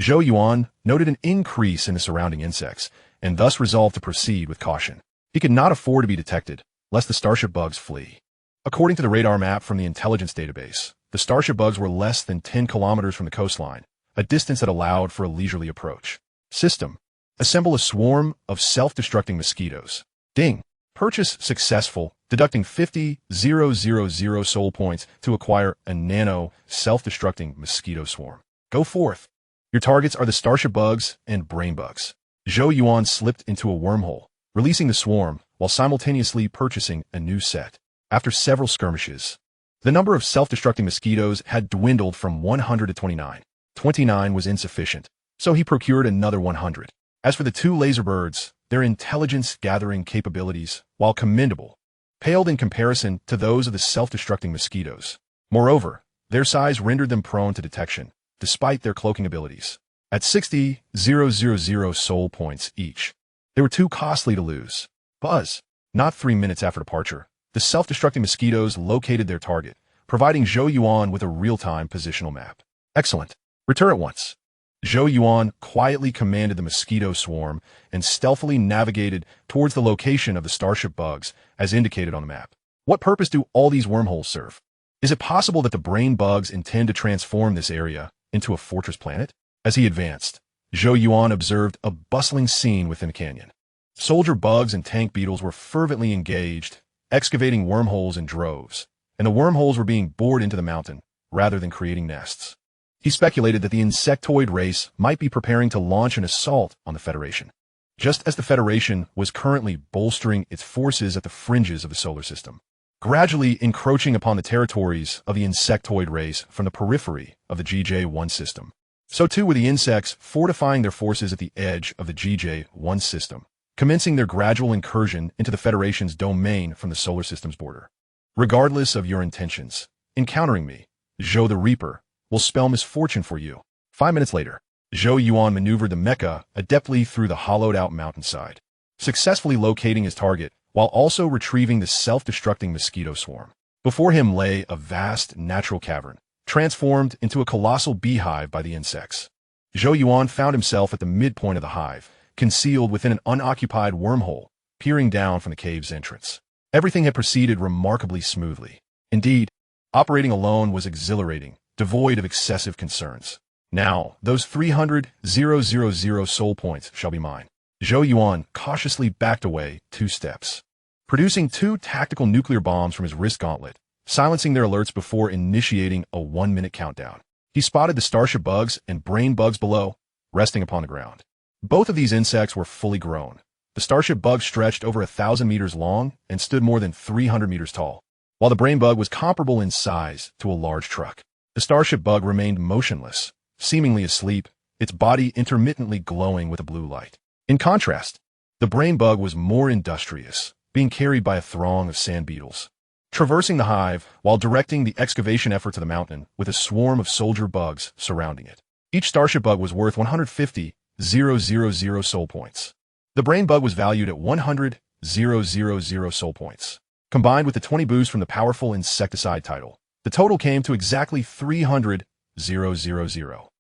Zhou Yuan noted an increase in the surrounding insects, and thus resolved to proceed with caution. He could not afford to be detected, lest the starship bugs flee. According to the radar map from the intelligence database, the starship bugs were less than 10 kilometers from the coastline, a distance that allowed for a leisurely approach. System. Assemble a swarm of self-destructing mosquitoes. Ding. Purchase successful, deducting 50,000 soul points to acquire a nano self-destructing mosquito swarm. Go forth. Your targets are the starship bugs and brain bugs. Zhou Yuan slipped into a wormhole, releasing the swarm while simultaneously purchasing a new set. After several skirmishes, the number of self-destructing mosquitoes had dwindled from 100 to 29. 29 was insufficient, so he procured another 100. As for the two laser birds, their intelligence-gathering capabilities, while commendable, paled in comparison to those of the self-destructing mosquitoes. Moreover, their size rendered them prone to detection, despite their cloaking abilities. At 60,000 soul points each, they were too costly to lose. Buzz. Not 3 minutes after departure, the self-destructing mosquitoes located their target, providing Zhou Yuan with a real-time positional map. Excellent. Return at once. Zhou Yuan quietly commanded the mosquito swarm and stealthily navigated towards the location of the starship bugs as indicated on the map. What purpose do all these wormholes serve? Is it possible that the brain bugs intend to transform this area into a fortress planet? As he advanced, Zhou Yuan observed a bustling scene within the canyon. Soldier bugs and tank beetles were fervently engaged, excavating wormholes in droves, and the wormholes were being bored into the mountain rather than creating nests. He speculated that the insectoid race might be preparing to launch an assault on the Federation, just as the Federation was currently bolstering its forces at the fringes of the solar system, gradually encroaching upon the territories of the insectoid race from the periphery of the GJ-1 system. So too were the insects fortifying their forces at the edge of the GJ-1 system, commencing their gradual incursion into the Federation's domain from the solar system's border. Regardless of your intentions, encountering me, Zhou the Reaper, will spell misfortune for you. 5 minutes later, Zhou Yuan maneuvered the mecha adeptly through the hollowed-out mountainside, successfully locating his target while also retrieving the self-destructing mosquito swarm. Before him lay a vast natural cavern, transformed into a colossal beehive by the insects. Zhou Yuan found himself at the midpoint of the hive, concealed within an unoccupied wormhole, peering down from the cave's entrance. Everything had proceeded remarkably smoothly. Indeed, operating alone was exhilarating, devoid of excessive concerns. Now, those 300,000 soul points shall be mine. Zhou Yuan cautiously backed away 2 steps, producing 2 tactical nuclear bombs from his wrist gauntlet, silencing their alerts before initiating a 1-minute countdown. He spotted the starship bugs and brain bugs below, resting upon the ground. Both of these insects were fully grown. The starship bug stretched over 1,000 meters long and stood more than 300 meters tall, while the brain bug was comparable in size to a large truck. The starship bug remained motionless, seemingly asleep, its body intermittently glowing with a blue light. In contrast, the brain bug was more industrious, being carried by a throng of sand beetles, traversing the hive while directing the excavation efforts of the mountain with a swarm of soldier bugs surrounding it. Each starship bug was worth 150,000 soul points. The brain bug was valued at 100,000 soul points. Combined with the 20 boost from the powerful insecticide title, the total came to exactly 300,000.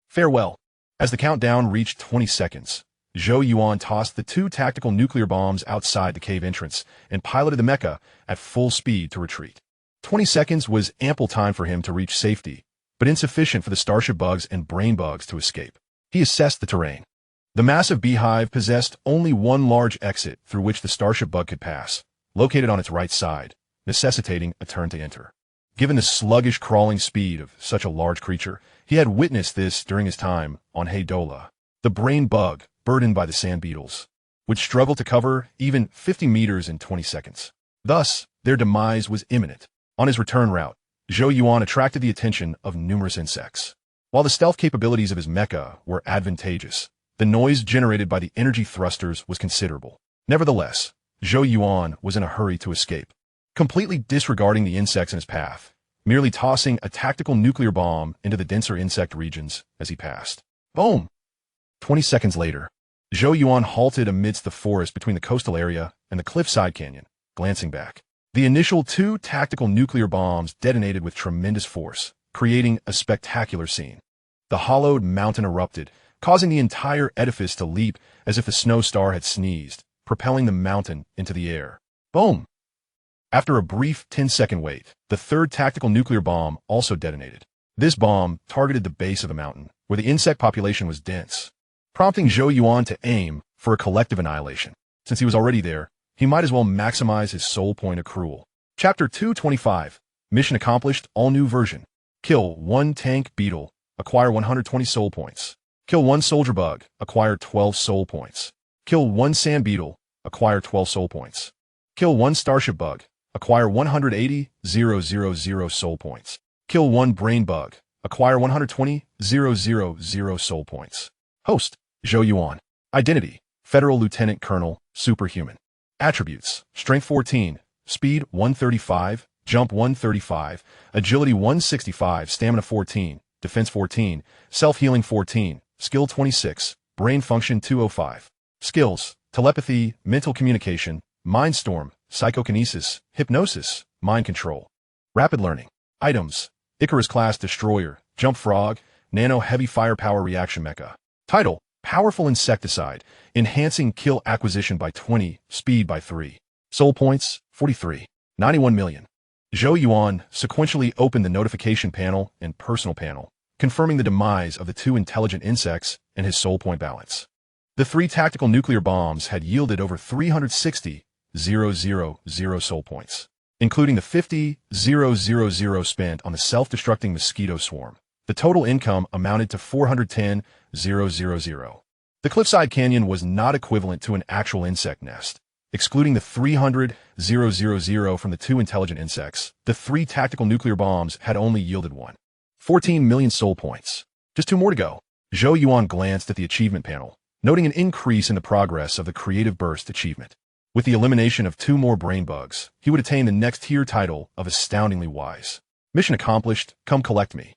Farewell. As the countdown reached 20 seconds, Zhou Yuan tossed the 2 tactical nuclear bombs outside the cave entrance and piloted the mecha at full speed to retreat. 20 seconds was ample time for him to reach safety, but insufficient for the starship bugs and brain bugs to escape. He assessed the terrain. The massive beehive possessed only one large exit through which the starship bug could pass, located on its right side, necessitating a turn to enter. Given the sluggish crawling speed of such a large creature, he had witnessed this during his time on Hala. The brain bug, burdened by the sand beetles, would struggle to cover even 50 meters in 20 seconds. Thus, their demise was imminent. On his return route, Zhou Yuan attracted the attention of numerous insects. While the stealth capabilities of his mecha were advantageous, the noise generated by the energy thrusters was considerable. Nevertheless, Zhou Yuan was in a hurry to escape, completely disregarding the insects in his path, merely tossing a tactical nuclear bomb into the denser insect regions as he passed. Boom! 20 seconds later, Zhou Yuan halted amidst the forest between the coastal area and the cliffside canyon, glancing back. The initial 2 tactical nuclear bombs detonated with tremendous force, creating a spectacular scene. The hollowed mountain erupted, causing the entire edifice to leap as if the snow star had sneezed, propelling the mountain into the air. Boom! After a brief 10-second wait, the 3rd tactical nuclear bomb also detonated. This bomb targeted the base of the mountain, where the insect population was dense, prompting Zhou Yuan to aim for a collective annihilation. Since he was already there, he might as well maximize his soul point accrual. Chapter 225. Mission accomplished, all new version. Kill 1 tank beetle, acquire 120 soul points. Kill 1 soldier bug, acquire 12 soul points. Kill 1 sand beetle, acquire 12 soul points. Kill 1 starship bug, acquire 180,000 soul points. Kill 1 brain bug, acquire 120,000 soul points. Host, Zhou Yuan. Identity, Federal Lieutenant Colonel, Superhuman. Attributes, Strength 14, Speed 135, Jump 135, Agility 165, Stamina 14, Defense 14, Self-Healing 14, Skill 26, Brain Function 205. Skills, Telepathy, Mental Communication, Mindstorm, Psychokinesis, Hypnosis, Mind Control. Rapid Learning. Items, Icarus-class Destroyer, Jump Frog, Nano Heavy Firepower Reaction Mecha. Title, Powerful Insecticide, enhancing kill acquisition by 20, speed by 3. Soul points, 43. 91 million. Zhou Yuan sequentially opened the notification panel and personal panel, confirming the demise of the 2 intelligent insects and his soul point balance. The 3 tactical nuclear bombs had yielded over 360,000 soul points, including the 50,000 spent on the self-destructing mosquito swarm. The total income amounted to 410,000. The cliffside canyon was not equivalent to an actual insect nest. Excluding the 300,000 from the 2 intelligent insects, the 3 tactical nuclear bombs had only yielded 14 million soul points. Just 2 more to go. Zhou Yuan glanced at the achievement panel, noting an increase in the progress of the Creative Burst achievement. With the elimination of 2 more brain bugs, he would attain the next tier title of Astoundingly Wise. Mission accomplished, come collect me.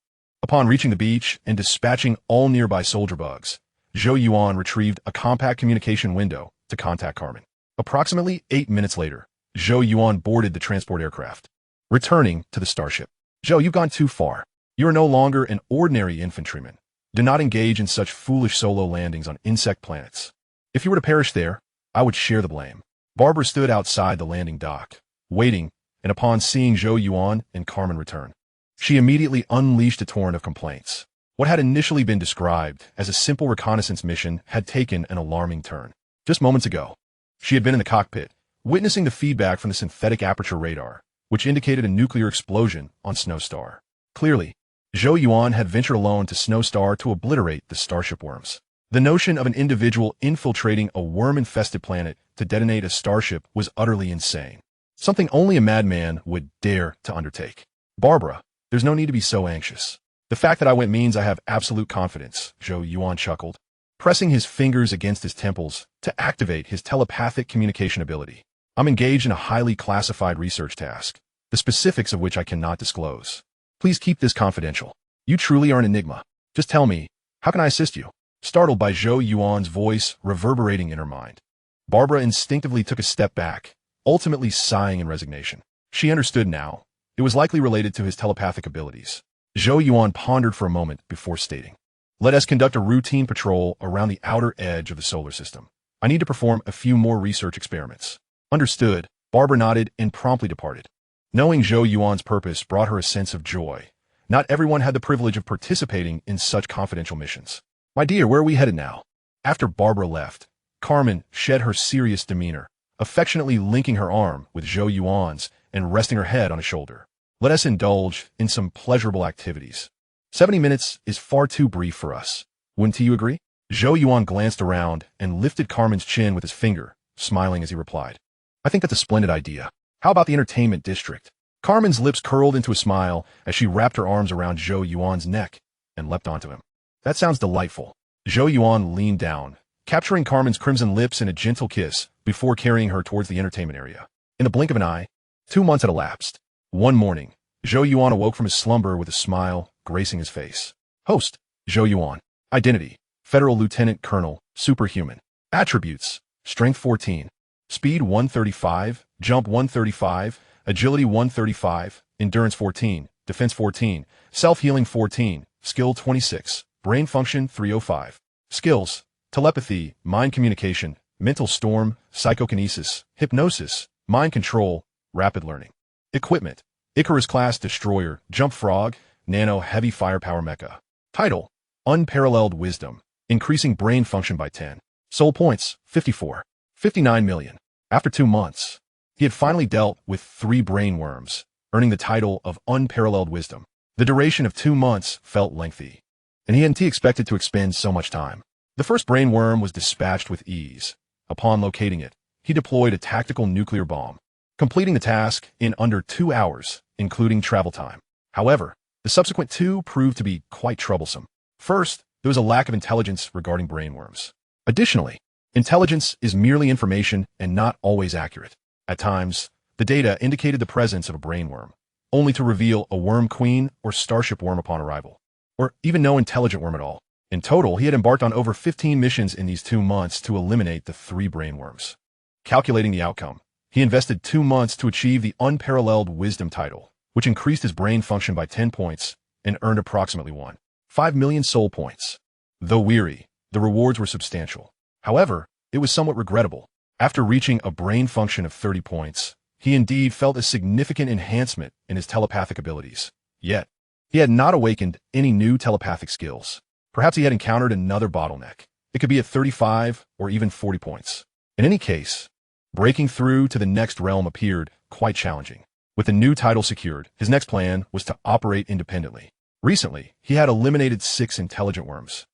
Upon reaching the beach and dispatching all nearby soldier bugs, Zhou Yuan retrieved a compact communication window to contact Carmen. Approximately 8 minutes later, Zhou Yuan boarded the transport aircraft. Returning to the starship. Zhou, you've gone too far. You are no longer an ordinary infantryman. Do not engage in such foolish solo landings on insect planets. If you were to perish there, I would share the blame. Barbara stood outside the landing dock, waiting, and upon seeing Zhou Yuan and Carmen return, she immediately unleashed a torrent of complaints. What had initially been described as a simple reconnaissance mission had taken an alarming turn. Just moments ago, she had been in the cockpit, witnessing the feedback from the synthetic aperture radar, which indicated a nuclear explosion on Snowstar. Clearly, Zhou Yuan had ventured alone to Snowstar to obliterate the Starship worms. The notion of an individual infiltrating a worm-infested planet to detonate a starship was utterly insane. Something only a madman would dare to undertake. Barbara, there's no need to be so anxious. The fact that I went means I have absolute confidence, Zhou Yuan chuckled, pressing his fingers against his temples to activate his telepathic communication ability. I'm engaged in a highly classified research task, the specifics of which I cannot disclose. Please keep this confidential. You truly are an enigma. Just tell me, how can I assist you? Startled by Zhou Yuan's voice reverberating in her mind, Barbara instinctively took a step back, ultimately sighing in resignation. She understood now. It was likely related to his telepathic abilities. Zhou Yuan pondered for a moment before stating, "Let us conduct a routine patrol around the outer edge of the solar system. I need to perform a few more research experiments." Understood. Barbara nodded and promptly departed. Knowing Zhou Yuan's purpose brought her a sense of joy. Not everyone had the privilege of participating in such confidential missions. "My dear, where are we headed now?" After Barbara left, Carmen shed her serious demeanor, affectionately linking her arm with Zhou Yuan's and resting her head on his shoulder. "Let us indulge in some pleasurable activities. 70 minutes is far too brief for us. Wouldn't you agree?" Zhou Yuan glanced around and lifted Carmen's chin with his finger, smiling as he replied, "I think that's a splendid idea. How about the entertainment district?" Carmen's lips curled into a smile as she wrapped her arms around Zhou Yuan's neck and leapt onto him. "That sounds delightful." Zhou Yuan leaned down, capturing Carmen's crimson lips in a gentle kiss before carrying her towards the entertainment area. In the blink of an eye, 2 months had elapsed. One morning, Zhou Yuan awoke from his slumber with a smile gracing his face. Host, Zhou Yuan. Identity, Federal Lieutenant Colonel, Superhuman. Attributes, Strength 14. Speed 135, Jump 135, Agility 135, Endurance 14, Defense 14, Self-Healing 14, Skill 26, Brain Function 305. Skills, Telepathy, Mind Communication, Mental Storm, Psychokinesis, Hypnosis, Mind Control, Rapid Learning. Equipment, Icarus-class Destroyer, Jump Frog, Nano Heavy Firepower Mecha. Title, Unparalleled Wisdom, increasing brain function by 10. Soul points, 54. 59 million. After 2 months, he had finally dealt with 3 brain worms, earning the title of Unparalleled Wisdom. The duration of 2 months felt lengthy, and he hadn't expected to expend so much time. The first brain worm was dispatched with ease. Upon locating it, he deployed a tactical nuclear bomb, completing the task in under 2 hours, including travel time. However, the subsequent 2 proved to be quite troublesome. First, there was a lack of intelligence regarding brainworms. Additionally, intelligence is merely information and not always accurate. At times, the data indicated the presence of a brainworm, only to reveal a worm queen or starship worm upon arrival, or even no intelligent worm at all. In total, he had embarked on over 15 missions in these 2 months to eliminate the 3 brainworms. Calculating the outcome, he invested 2 months to achieve the Unparalleled Wisdom title, which increased his brain function by 10 points and earned approximately 1.5 million soul points. Though weary, the rewards were substantial. However, it was somewhat regrettable. After reaching a brain function of 30 points, he indeed felt a significant enhancement in his telepathic abilities. Yet, he had not awakened any new telepathic skills. Perhaps he had encountered another bottleneck. It could be at 35 or even 40 points. In any case, breaking through to the next realm appeared quite challenging. With the new title secured, his next plan was to operate independently. Recently, he had eliminated 6 intelligent worms,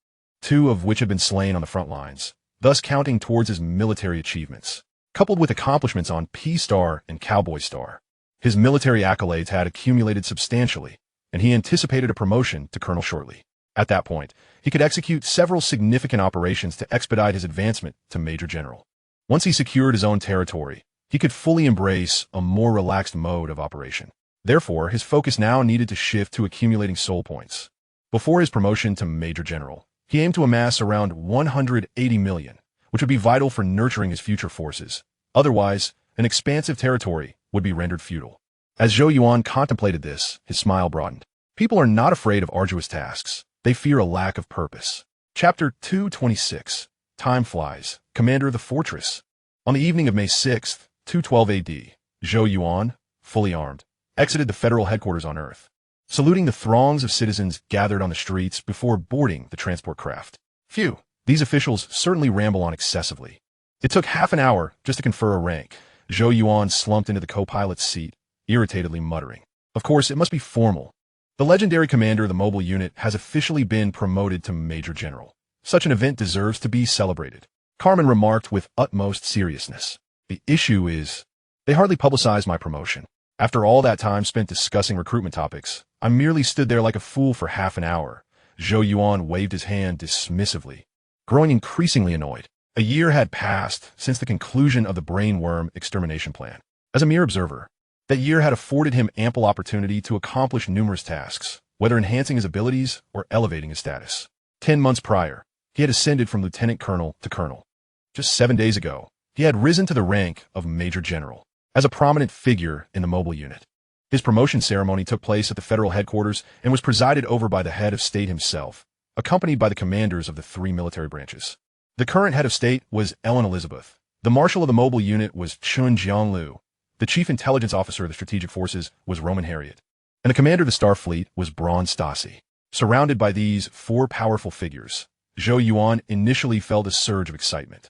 2 of which had been slain on the front lines, thus counting towards his military achievements. Coupled with accomplishments on P-Star and Cowboy Star, his military accolades had accumulated substantially, and he anticipated a promotion to colonel shortly. At that point, he could execute several significant operations to expedite his advancement to Major General. Once he secured his own territory, he could fully embrace a more relaxed mode of operation. Therefore, his focus now needed to shift to accumulating soul points. Before his promotion to Major General, he aimed to amass around 180 million, which would be vital for nurturing his future forces. Otherwise, an expansive territory would be rendered futile. As Zhou Yuan contemplated this, his smile broadened. People are not afraid of arduous tasks. They fear a lack of purpose. Chapter 226. Time flies. Commander of the Fortress. On the evening of May 6th, 212 AD, Zhou Yuan, fully armed, exited the federal headquarters on Earth, saluting the throngs of citizens gathered on the streets before boarding the transport craft. Phew, these officials certainly ramble on excessively. It took half an hour just to confer a rank. Zhou Yuan slumped into the co-pilot's seat, irritatedly muttering. Of course, it must be formal. The legendary commander of the mobile unit has officially been promoted to Major General. Such an event deserves to be celebrated. Carmen remarked with utmost seriousness. The issue is, they hardly publicized my promotion. After all that time spent discussing recruitment topics, I merely stood there like a fool for half an hour. Zhou Yuan waved his hand dismissively, growing increasingly annoyed. A year had passed since the conclusion of the brainworm extermination plan. As a mere observer, that year had afforded him ample opportunity to accomplish numerous tasks, whether enhancing his abilities or elevating his status. 10 months prior, he had ascended from lieutenant colonel to colonel. Just 7 days ago, he had risen to the rank of Major General. As a prominent figure in the mobile unit, his promotion ceremony took place at the federal headquarters and was presided over by the head of state himself, accompanied by the commanders of the 3 military branches. The current head of state was Ellen Elizabeth. The marshal of the mobile unit was Chun Jianglu. The chief intelligence officer of the strategic forces was Roman Harriet. And the commander of the Star Fleet was Braun Stasi. Surrounded by these 4 powerful figures, Zhou Yuan initially felt a surge of excitement,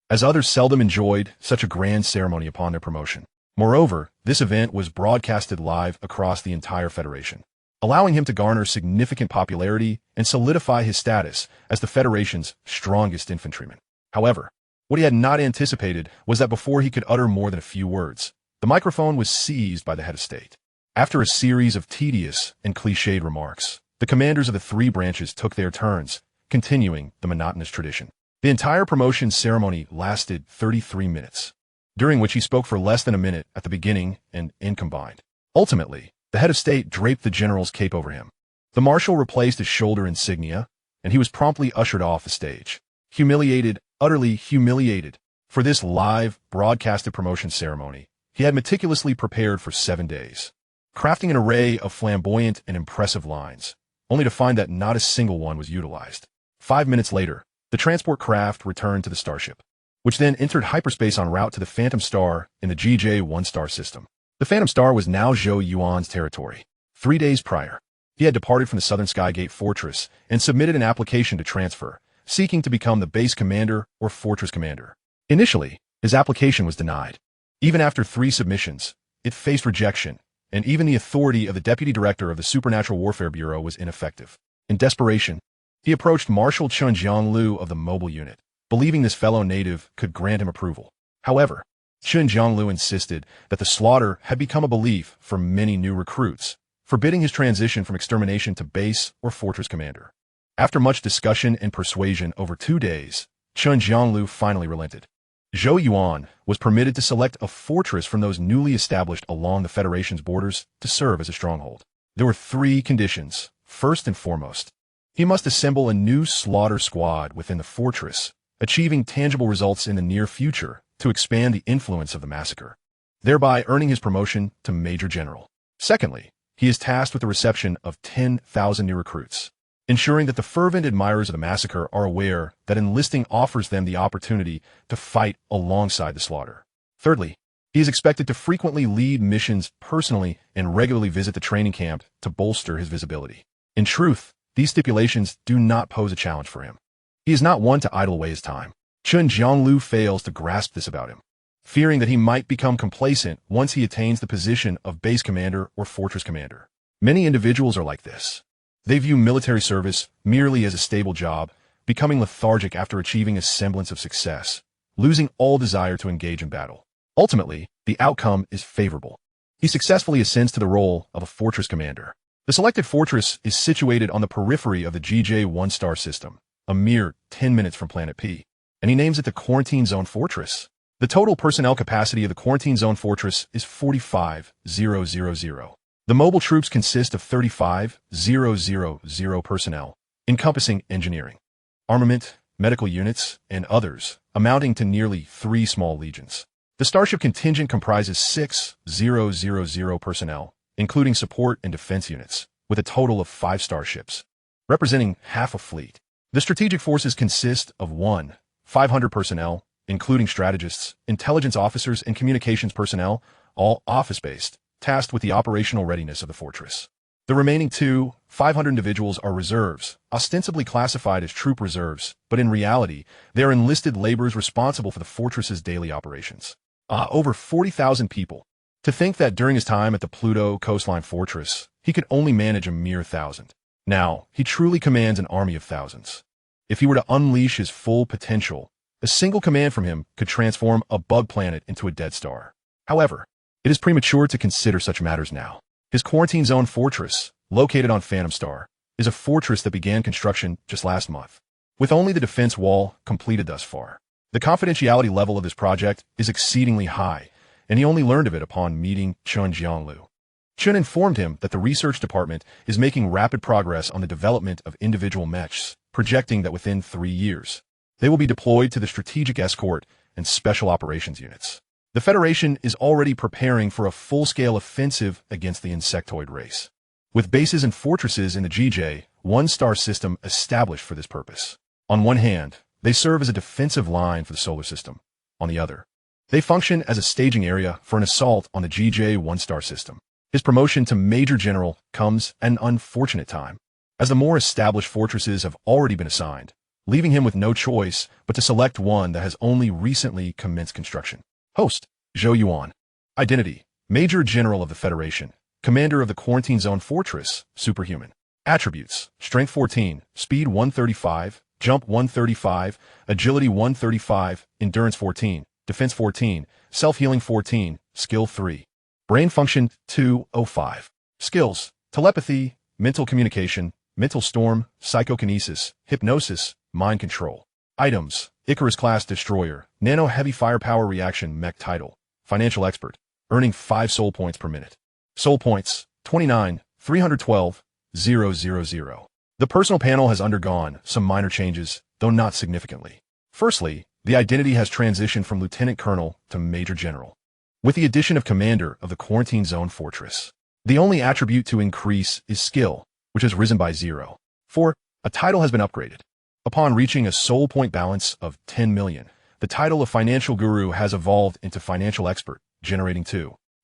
as others seldom enjoyed such a grand ceremony upon their promotion. Moreover, this event was broadcasted live across the entire Federation, allowing him to garner significant popularity and solidify his status as the Federation's strongest infantryman. However, what he had not anticipated was that before he could utter more than a few words, the microphone was seized by the head of state. After a series of tedious and cliched remarks, the commanders of the 3 branches took their turns, continuing the monotonous tradition. The entire promotion ceremony lasted 33 minutes, during which he spoke for less than a minute at the beginning and end combined. Ultimately, the head of state draped the general's cape over him. The marshal replaced his shoulder insignia, and he was promptly ushered off the stage. Humiliated, utterly humiliated. For this live, broadcasted promotion ceremony, he had meticulously prepared for 7 days, crafting an array of flamboyant and impressive lines, only to find that not a single one was utilized. 5 minutes later, the transport craft returned to the Starship, which then entered hyperspace en route to the Phantom Star in the GJ-1 star system. The Phantom Star was now Zhou Yuan's territory. 3 days prior, he had departed from the Southern Skygate Fortress and submitted an application to transfer, seeking to become the base commander or fortress commander. Initially, his application was denied. Even after 3 submissions, it faced rejection, and even the authority of the deputy director of the Supernatural Warfare Bureau was ineffective. In desperation, he approached Marshal Chun Jianglu of the mobile unit, believing this fellow native could grant him approval. However, Chun Jianglu insisted that the slaughter had become a belief for many new recruits, forbidding his transition from extermination to base or fortress commander. After much discussion and persuasion over 2 days, Chun Jianglu finally relented. Zhou Yuan was permitted to select a fortress from those newly established along the Federation's borders to serve as a stronghold. There were 3 conditions. First and foremost, he must assemble a new slaughter squad within the fortress, achieving tangible results in the near future to expand the influence of the massacre, thereby earning his promotion to Major General. Secondly, he is tasked with the reception of 10,000 new recruits, ensuring that the fervent admirers of the massacre are aware that enlisting offers them the opportunity to fight alongside the slaughter. Thirdly, he is expected to frequently lead missions personally and regularly visit the training camp to bolster his visibility. In truth, these stipulations do not pose a challenge for him. He is not one to idle away his time. Chun Jianglu fails to grasp this about him, fearing that he might become complacent once he attains the position of base commander or fortress commander. Many individuals are like this. They view military service merely as a stable job, becoming lethargic after achieving a semblance of success, losing all desire to engage in battle. Ultimately, the outcome is favorable. He successfully ascends to the role of a fortress commander. The selected fortress is situated on the periphery of the GJ-1 star system, a mere 10 minutes from Planet P, and he names it the Quarantine Zone Fortress. The total personnel capacity of the Quarantine Zone Fortress is 45,000. The mobile troops consist of 35,000 personnel, encompassing engineering, armament, medical units, and others, amounting to nearly 3 small legions. The Starship contingent comprises 6,000 personnel, including support and defense units, with a total of 5 starships, representing half a fleet. The strategic forces consist of 500 personnel, including strategists, intelligence officers, and communications personnel, all office-based, tasked with the operational readiness of the fortress. The remaining 500 individuals are reserves, ostensibly classified as troop reserves, but in reality, they are enlisted laborers responsible for the fortress's daily operations. Over 40,000 people. To think that during his time at the Pluto coastline fortress, he could only manage a mere 1,000. Now, he truly commands an army of thousands. If he were to unleash his full potential, a single command from him could transform a bug planet into a dead star. However, it is premature to consider such matters now. His quarantine zone fortress, located on Phantom Star, is a fortress that began construction just last month, with only the defense wall completed thus far. The confidentiality level of this project is exceedingly high, and he only learned of it upon meeting Chun Jianlu. Chun informed him that the research department is making rapid progress on the development of individual mechs, projecting that within 3 years, they will be deployed to the strategic escort and special operations units. The Federation is already preparing for a full-scale offensive against the insectoid race, with bases and fortresses in the GJ-1 star system established for this purpose. On one hand, they serve as a defensive line for the solar system. On the other, they function as a staging area for an assault on the GJ-1 star system. His promotion to Major General comes at an unfortunate time, as the more established fortresses have already been assigned, leaving him with no choice but to select one that has only recently commenced construction. Host, Zhou Yuan. Identity, Major General of the Federation, Commander of the Quarantine Zone Fortress, Superhuman. Attributes, Strength 14, Speed 135, Jump 135, Agility 135, Endurance 14, Defense 14, Self-Healing 14, Skill 3. Brain Function 205. Skills, Telepathy, Mental Communication, Mental Storm, Psychokinesis, Hypnosis, Mind Control. Items, Icarus-class Destroyer, Nano-Heavy Firepower Reaction Mech Title, Financial Expert, earning 5 soul points per minute. Soul points, 29, 312, 000. The personal panel has undergone some minor changes, though not significantly. Firstly, the identity has transitioned from Lieutenant Colonel to Major General, with the addition of Commander of the Quarantine Zone Fortress. The only attribute to increase is Skill, which has risen by 0. 4. A title has been upgraded. Upon reaching a soul point balance of 10 million, the title of Financial Guru has evolved into Financial Expert, generating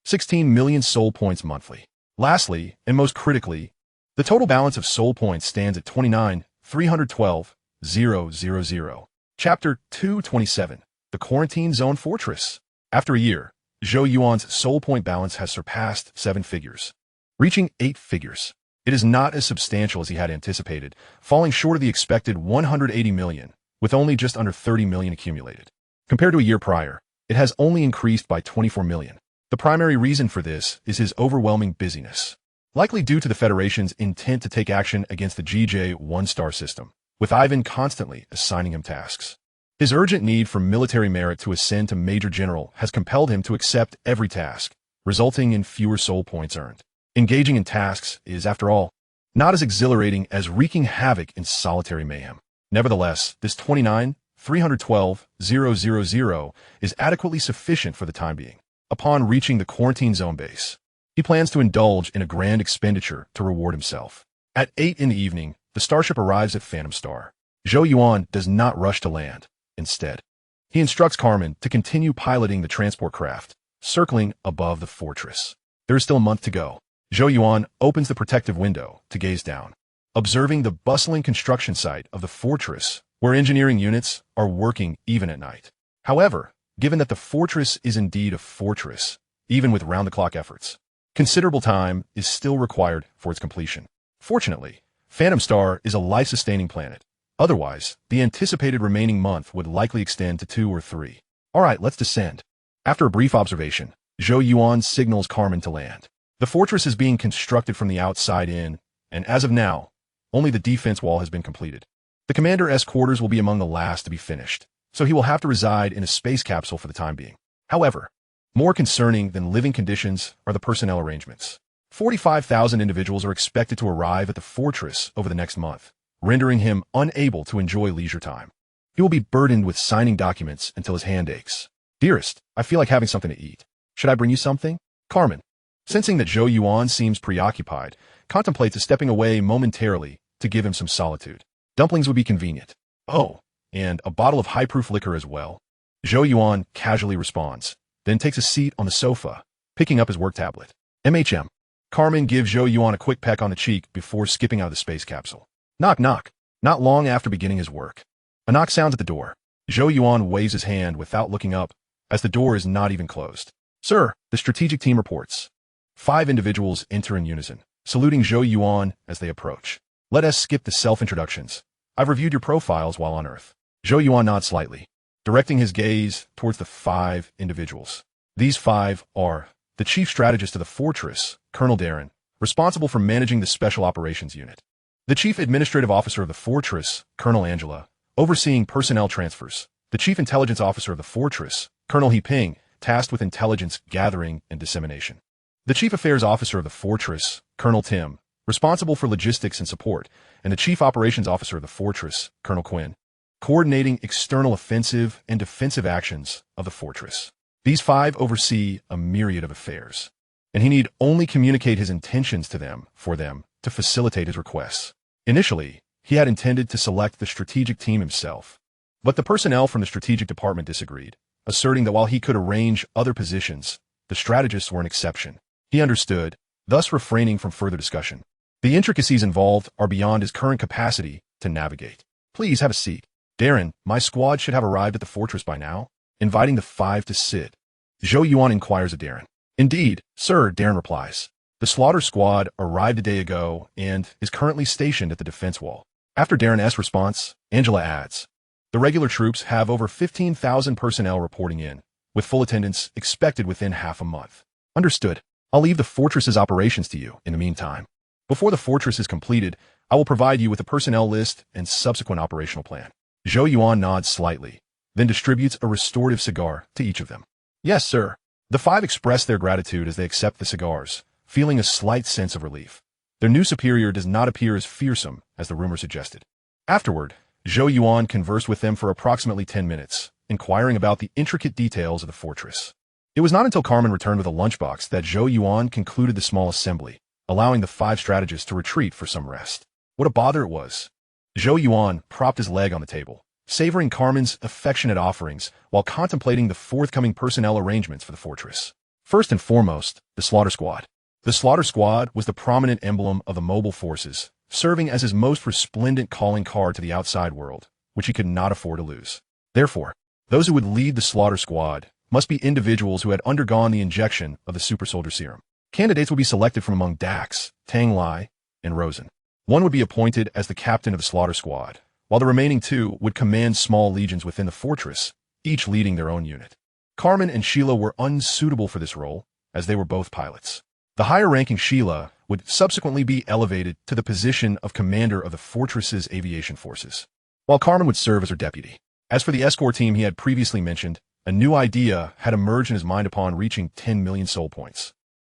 16 million soul points monthly. Lastly, and most critically, the total balance of soul points stands at 29, 312, 000. Chapter 227, The Quarantine Zone Fortress. After a year, Zhou Yuan's soul point balance has surpassed 7 figures, reaching 8 figures. It is not as substantial as he had anticipated, falling short of the expected 180 million, with only just under 30 million accumulated. Compared to a year prior, it has only increased by 24 million. The primary reason for this is his overwhelming busyness, likely due to the Federation's intent to take action against the GJ-1 star system, with Ivan constantly assigning him tasks. His urgent need for military merit to ascend to Major General has compelled him to accept every task, resulting in fewer soul points earned. Engaging in tasks is, after all, not as exhilarating as wreaking havoc in solitary mayhem. Nevertheless, this 29, 312, 000 is adequately sufficient for the time being. Upon reaching the quarantine zone base, he plans to indulge in a grand expenditure to reward himself. At 8 in the evening, the starship arrives at Phantom Star. Zhou Yuan does not rush to land. Instead, he instructs Carmen to continue piloting the transport craft, circling above the fortress. There is still a month to go. Zhou Yuan opens the protective window to gaze down, observing the bustling construction site of the fortress, where engineering units are working even at night. However, given that the fortress is indeed a fortress, even with round-the-clock efforts, considerable time is still required for its completion. Fortunately, Phantom Star is a life-sustaining planet. Otherwise, the anticipated remaining month would likely extend to 2 or 3. All right, let's descend. After a brief observation, Zhou Yuan signals Carmen to land. The fortress is being constructed from the outside in, and as of now, only the defense wall has been completed. The Commander-S quarters will be among the last to be finished, so he will have to reside in a space capsule for the time being. However, more concerning than living conditions are the personnel arrangements. 45,000 individuals are expected to arrive at the fortress over the next month, rendering him unable to enjoy leisure time. He will be burdened with signing documents until his hand aches. Dearest, I feel like having something to eat. Should I bring you something? Carmen, sensing that Zhou Yuan seems preoccupied, contemplates stepping away momentarily to give him some solitude. Dumplings would be convenient. Oh, and a bottle of high-proof liquor as well. Zhou Yuan casually responds, then takes a seat on the sofa, picking up his work tablet. MHM. Carmen gives Zhou Yuan a quick peck on the cheek before skipping out of the space capsule. Knock, knock. Not long after beginning his work. A knock sounds at the door. Zhou Yuan waves his hand without looking up, as the door is not even closed. Sir, the strategic team reports. 5 individuals enter in unison, saluting Zhou Yuan as they approach. Let us skip the self-introductions. I've reviewed your profiles while on Earth. Zhou Yuan nods slightly, directing his gaze towards the 5 individuals. These 5 are the Chief Strategist of the Fortress, Colonel Darren, responsible for managing the Special Operations Unit. The Chief Administrative Officer of the Fortress, Colonel Angela, overseeing personnel transfers. The Chief Intelligence Officer of the Fortress, Colonel He Ping, tasked with intelligence gathering and dissemination. The Chief Affairs Officer of the Fortress, Colonel Tim, responsible for logistics and support, and the Chief Operations Officer of the Fortress, Colonel Quinn, coordinating external offensive and defensive actions of the Fortress. These 5 oversee a myriad of affairs, and he need only communicate his intentions to them for them to facilitate his requests. Initially, he had intended to select the strategic team himself, but the personnel from the strategic department disagreed, asserting that while he could arrange other positions, the strategists were an exception. He understood, thus refraining from further discussion. The intricacies involved are beyond his current capacity to navigate. Please have a seat. Darren, my squad should have arrived at the fortress by now. Inviting the 5 to sit. Zhou Yuan inquires of Darren. Indeed, sir, Darren replies. The slaughter squad arrived a day ago and is currently stationed at the defense wall. After Darren's response, Angela adds, the regular troops have over 15,000 personnel reporting in, with full attendance expected within half a month. Understood. I'll leave the fortress's operations to you in the meantime. Before the fortress is completed, I will provide you with a personnel list and subsequent operational plan. Zhou Yuan nods slightly, then distributes a restorative cigar to each of them. Yes, sir. The 5 express their gratitude as they accept the cigars, feeling a slight sense of relief. Their new superior does not appear as fearsome as the rumor suggested. Afterward, Zhou Yuan conversed with them for approximately 10 minutes, inquiring about the intricate details of the fortress. It was not until Carmen returned with a lunchbox that Zhou Yuan concluded the small assembly, allowing the 5 strategists to retreat for some rest. What a bother it was. Zhou Yuan propped his leg on the table, savoring Carmen's affectionate offerings while contemplating the forthcoming personnel arrangements for the fortress. First and foremost, the Slaughter Squad. The Slaughter Squad was the prominent emblem of the mobile forces, serving as his most resplendent calling card to the outside world, which he could not afford to lose. Therefore, those who would lead the Slaughter Squad must be individuals who had undergone the injection of the Super Soldier Serum. Candidates would be selected from among Dax, Tang Lai, and Rosen. One would be appointed as the captain of the Slaughter Squad, while the remaining 2 would command small legions within the fortress, each leading their own unit. Carmen and Sheila were unsuitable for this role, as they were both pilots. The higher-ranking Sheila would subsequently be elevated to the position of commander of the fortress's aviation forces, while Carmen would serve as her deputy. As for the escort team he had previously mentioned, a new idea had emerged in his mind upon reaching 10 million soul points.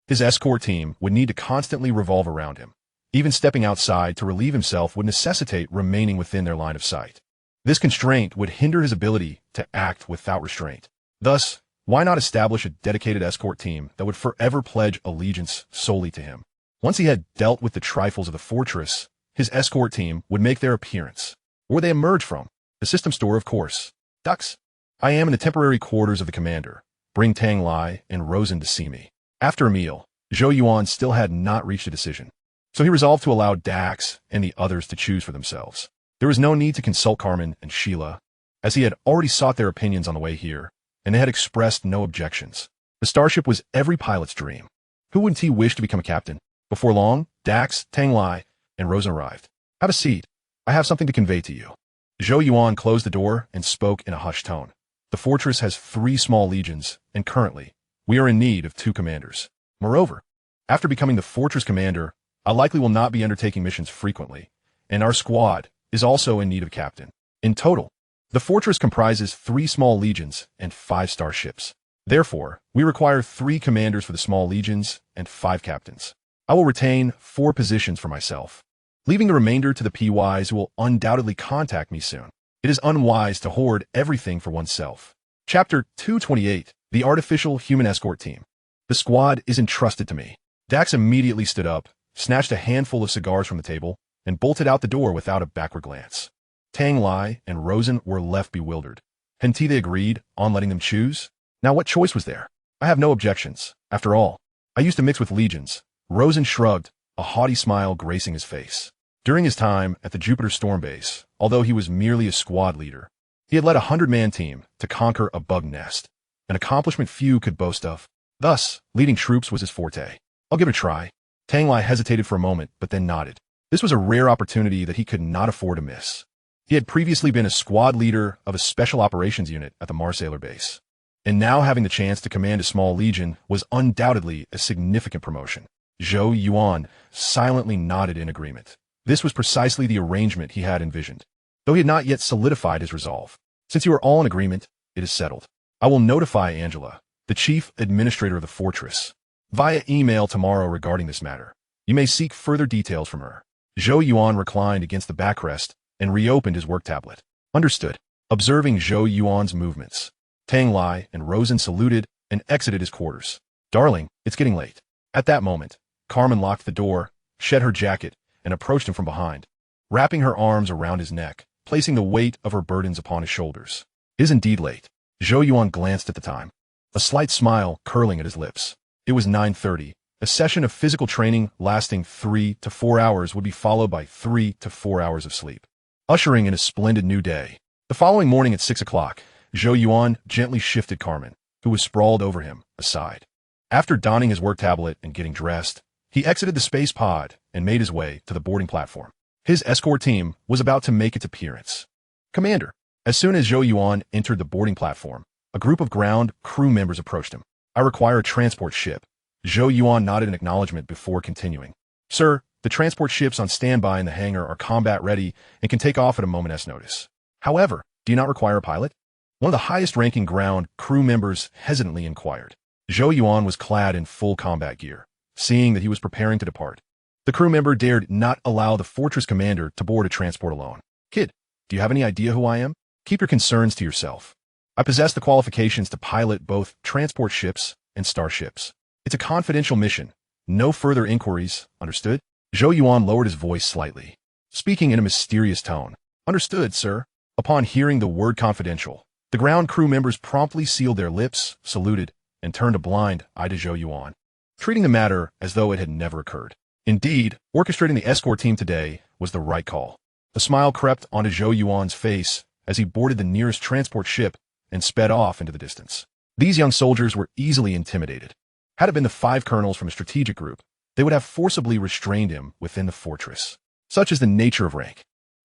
His escort team would need to constantly revolve around him. Even stepping outside to relieve himself would necessitate remaining within their line of sight. This constraint would hinder his ability to act without restraint. Thus, why not establish a dedicated escort team that would forever pledge allegiance solely to him? Once he had dealt with the trifles of the fortress, his escort team would make their appearance. Where they emerge from? The system store, of course. Ducks. I am in the temporary quarters of the commander. Bring Tang Lai and Rosen to see me. After a meal, Zhou Yuan still had not reached a decision, so he resolved to allow Dax and the others to choose for themselves. There was no need to consult Carmen and Sheila, as he had already sought their opinions on the way here, and they had expressed no objections. The starship was every pilot's dream. Who wouldn't he wish to become a captain? Before long, Dax, Tang Lai, and Rosen arrived. Have a seat. I have something to convey to you. Zhou Yuan closed the door and spoke in a hushed tone. The fortress has 3 small legions, and currently, we are in need of 2 commanders. Moreover, after becoming the fortress commander, I likely will not be undertaking missions frequently, and our squad is also in need of a captain. In total, the fortress comprises 3 small legions and 5 starships. Therefore, we require 3 commanders for the small legions and 5 captains. I will retain 4 positions for myself, leaving the remainder to the PYs who will undoubtedly contact me soon. It is unwise to hoard everything for oneself. Chapter 228, The Artificial Human Escort Team. The squad is entrusted to me. Dax immediately stood up, snatched a handful of cigars from the table, and bolted out the door without a backward glance. Tang Lai and Rosen were left bewildered. Hadn't they agreed on letting them choose? Now what choice was there? I have no objections. After all, I used to mix with legions. Rosen shrugged, a haughty smile gracing his face. During his time at the Jupiter Storm Base, although he was merely a squad leader, he had led a 100-man team to conquer a bug nest, an accomplishment few could boast of. Thus, leading troops was his forte. I'll give it a try. Tang Lai hesitated for a moment, but then nodded. This was a rare opportunity that he could not afford to miss. He had previously been a squad leader of a special operations unit at the Marsailor base, and now having the chance to command a small legion was undoubtedly a significant promotion. Zhou Yuan silently nodded in agreement. This was precisely the arrangement he had envisioned, though he had not yet solidified his resolve. Since you are all in agreement, it is settled. I will notify Angela, the chief administrator of the fortress, via email tomorrow regarding this matter. You may seek further details from her. Zhou Yuan reclined against the backrest and reopened his work tablet. Understood. Observing Zhou Yuan's movements, Tang Lai and Rosen saluted and exited his quarters. Darling, it's getting late. At that moment, Carmen locked the door, shed her jacket, and approached him from behind, wrapping her arms around his neck, placing the weight of her burdens upon his shoulders. It is indeed late. Zhou Yuan glanced at the time, a slight smile curling at his lips. It was 9:30. A session of physical training lasting 3 to 4 hours would be followed by 3 to 4 hours of sleep, ushering in a splendid new day. The following morning at 6 o'clock, Zhou Yuan gently shifted Carmen, who was sprawled over him, aside. After donning his work tablet and getting dressed, he exited the space pod and made his way to the boarding platform. His escort team was about to make its appearance. Commander. As soon as Zhou Yuan entered the boarding platform, a group of ground crew members approached him. I require a transport ship. Zhou Yuan nodded in acknowledgement before continuing. Sir, the transport ships on standby in the hangar are combat ready and can take off at a moment's notice. However, do you not require a pilot? One of the highest-ranking ground crew members hesitantly inquired. Zhou Yuan was clad in full combat gear, seeing that he was preparing to depart. The crew member dared not allow the fortress commander to board a transport alone. Kid, do you have any idea who I am? Keep your concerns to yourself. I possess the qualifications to pilot both transport ships and starships. It's a confidential mission. No further inquiries, understood? Zhou Yuan lowered his voice slightly, speaking in a mysterious tone. Understood, sir. Upon hearing the word confidential, the ground crew members promptly sealed their lips, saluted, and turned a blind eye to Zhou Yuan, treating the matter as though it had never occurred. Indeed, orchestrating the escort team today was the right call. A smile crept onto Zhou Yuan's face as he boarded the nearest transport ship and sped off into the distance. These young soldiers were easily intimidated. Had it been the 5 colonels from a strategic group, they would have forcibly restrained him within the fortress. Such is the nature of rank.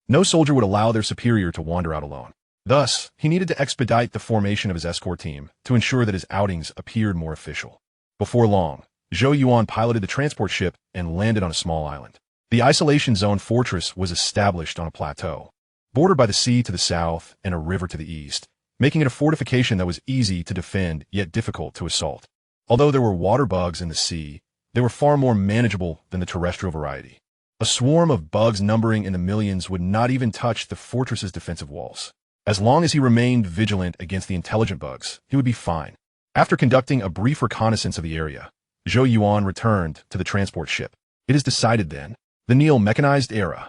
No soldier would allow their superior to wander out alone. Thus, he needed to expedite the formation of his escort team to ensure that his outings appeared more official. Before long, Zhou Yuan piloted the transport ship and landed on a small island. The isolation zone fortress was established on a plateau, bordered by the sea to the south and a river to the east, making it a fortification that was easy to defend yet difficult to assault. Although there were water bugs in the sea, they were far more manageable than the terrestrial variety. A swarm of bugs numbering in the millions would not even touch the fortress's defensive walls. As long as he remained vigilant against the intelligent bugs, he would be fine. After conducting a brief reconnaissance of the area, Zhou Yuan returned to the transport ship. It is decided then. The neo-mechanized era.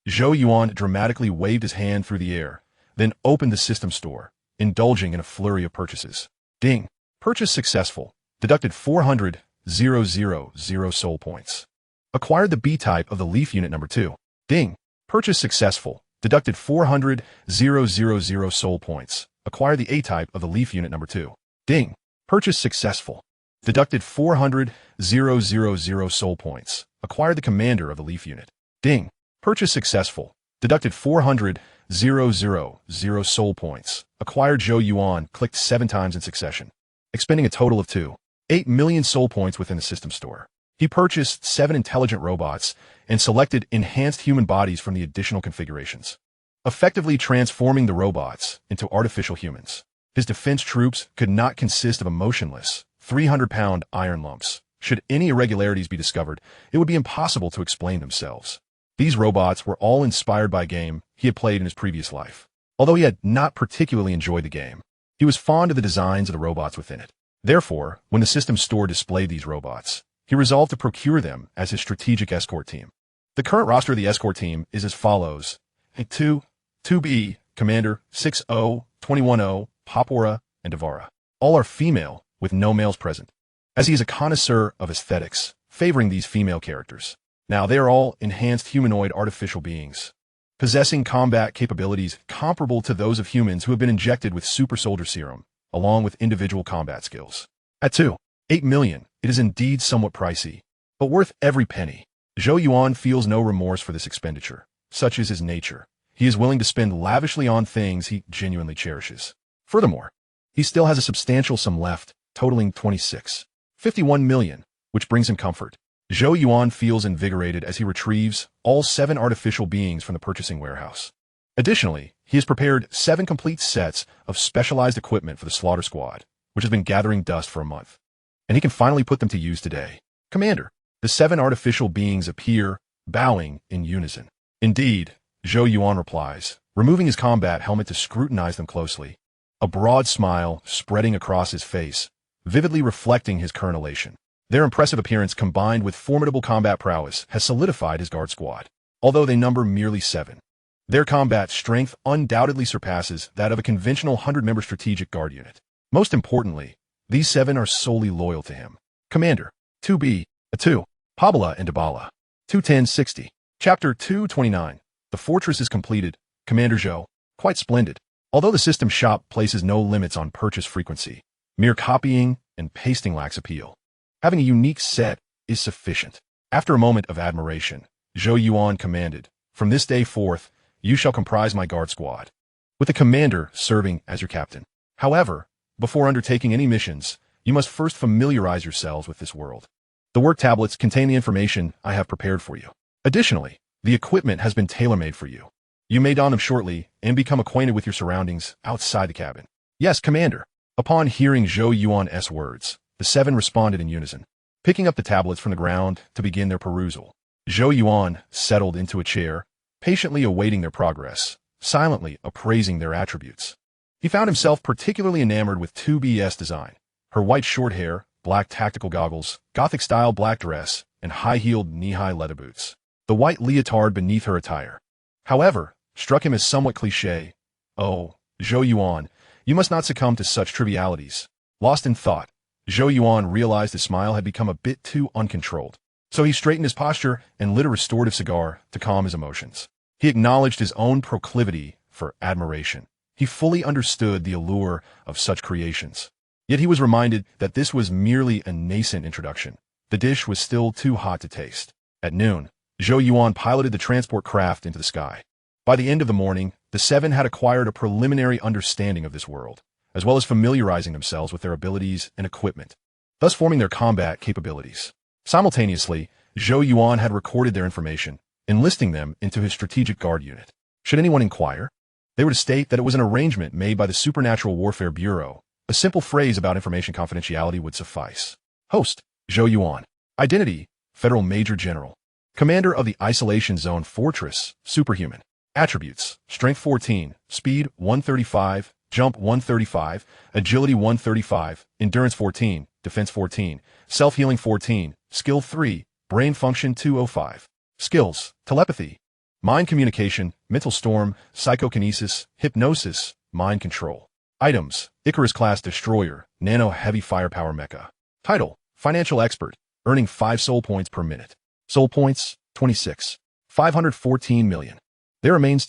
Zhou Yuan dramatically waved his hand through the air, then opened the system store, indulging in a flurry of purchases. Ding. Purchase successful. Deducted 400,000 soul points. Acquired the B-type of the Leaf Unit number 2. Ding. Purchase successful. Deducted 400,000 soul points. Acquired the A-type of the Leaf Unit number 2. Ding. Purchase successful. Deducted 400,000 soul points. Acquired the commander of the Leaf Unit. Ding. Purchase successful. Deducted 400,000 soul points. Acquired Zhou Yuan clicked 7 times in succession, expending a total of 2.8 million soul points within the system store. He purchased 7 intelligent robots and selected enhanced human bodies from the additional configurations, effectively transforming the robots into artificial humans. His defense troops could not consist of emotionless, 300-pound iron lumps, Should any irregularities be discovered, it would be impossible to explain themselves. These robots were all inspired by a game he had played in his previous life. Although he had not particularly enjoyed the game, he was fond of the designs of the robots within it. Therefore, when the system store displayed these robots, he resolved to procure them as his strategic escort team. The current roster of the escort team is as follows: 2B, Commander, 6O, 21O, Popora, and Devara. All are female, with no males present, as he is a connoisseur of aesthetics, favoring these female characters. Now, they are all enhanced humanoid artificial beings, possessing combat capabilities comparable to those of humans who have been injected with Super Soldier Serum, along with individual combat skills. At 8 million, it is indeed somewhat pricey, but worth every penny. Zhou Yuan feels no remorse for this expenditure. Such is his nature. He is willing to spend lavishly on things he genuinely cherishes. Furthermore, he still has a substantial sum left, totaling 51 million, which brings him comfort. Zhou Yuan feels invigorated as he retrieves all 7 artificial beings from the purchasing warehouse. Additionally, he has prepared 7 complete sets of specialized equipment for the Slaughter Squad, which has been gathering dust for a month, and he can finally put them to use today. Commander, the 7 artificial beings appear, bowing in unison. Indeed, Zhou Yuan replies, removing his combat helmet to scrutinize them closely, a broad smile spreading across his face, vividly reflecting his current elation. Their impressive appearance combined with formidable combat prowess has solidified his guard squad. Although they number merely 7, their combat strength undoubtedly surpasses that of a conventional 100-member strategic guard unit. Most importantly, these 7 are solely loyal to him. Commander, 2B, A2, Pabala and Dabala. 21060. Chapter 229. The fortress is completed. Commander Zhou. Quite splendid. Although the system shop places no limits on purchase frequency, mere copying and pasting lacks appeal. Having a unique set is sufficient. After a moment of admiration, Zhou Yuan commanded, from this day forth, you shall comprise my guard squad, with the commander serving as your captain. However, before undertaking any missions, you must first familiarize yourselves with this world. The work tablets contain the information I have prepared for you. Additionally, the equipment has been tailor-made for you. You may don them shortly and become acquainted with your surroundings outside the cabin. Yes, Commander. Upon hearing Zhou Yuan's words, the 7 responded in unison, picking up the tablets from the ground to begin their perusal. Zhou Yuan settled into a chair, patiently awaiting their progress, silently appraising their attributes. He found himself particularly enamored with 2B's design. Her white short hair, black tactical goggles, Gothic-style black dress, and high-heeled knee-high leather boots. The white leotard beneath her attire, however, struck him as somewhat cliché. Oh, Zhou Yuan, you must not succumb to such trivialities. Lost in thought, Zhou Yuan realized his smile had become a bit too uncontrolled. So he straightened his posture and lit a restorative cigar to calm his emotions. He acknowledged his own proclivity for admiration. He fully understood the allure of such creations. Yet he was reminded that this was merely a nascent introduction. The dish was still too hot to taste. At noon, Zhou Yuan piloted the transport craft into the sky. By the end of the morning, the 7 had acquired a preliminary understanding of this world, as well as familiarizing themselves with their abilities and equipment, thus forming their combat capabilities. Simultaneously, Zhou Yuan had recorded their information, enlisting them into his strategic guard unit. Should anyone inquire, they were to state that it was an arrangement made by the Supernatural Warfare Bureau. A simple phrase about information confidentiality would suffice. Host, Zhou Yuan. Identity, Federal Major General. Commander of the Isolation Zone Fortress, Superhuman. Attributes, Strength 14, Speed 135, Jump 135, Agility 135, Endurance 14, Defense 14, Self-Healing 14, Skill 3, Brain Function 205. Skills, Telepathy, Mind Communication, Mental Storm, Psychokinesis, Hypnosis, Mind Control. Items, Icarus-class Destroyer, Nano Heavy Firepower Mecha. Title, Financial Expert, earning 5 soul points per minute. Soul points, 26. 514 million. There remains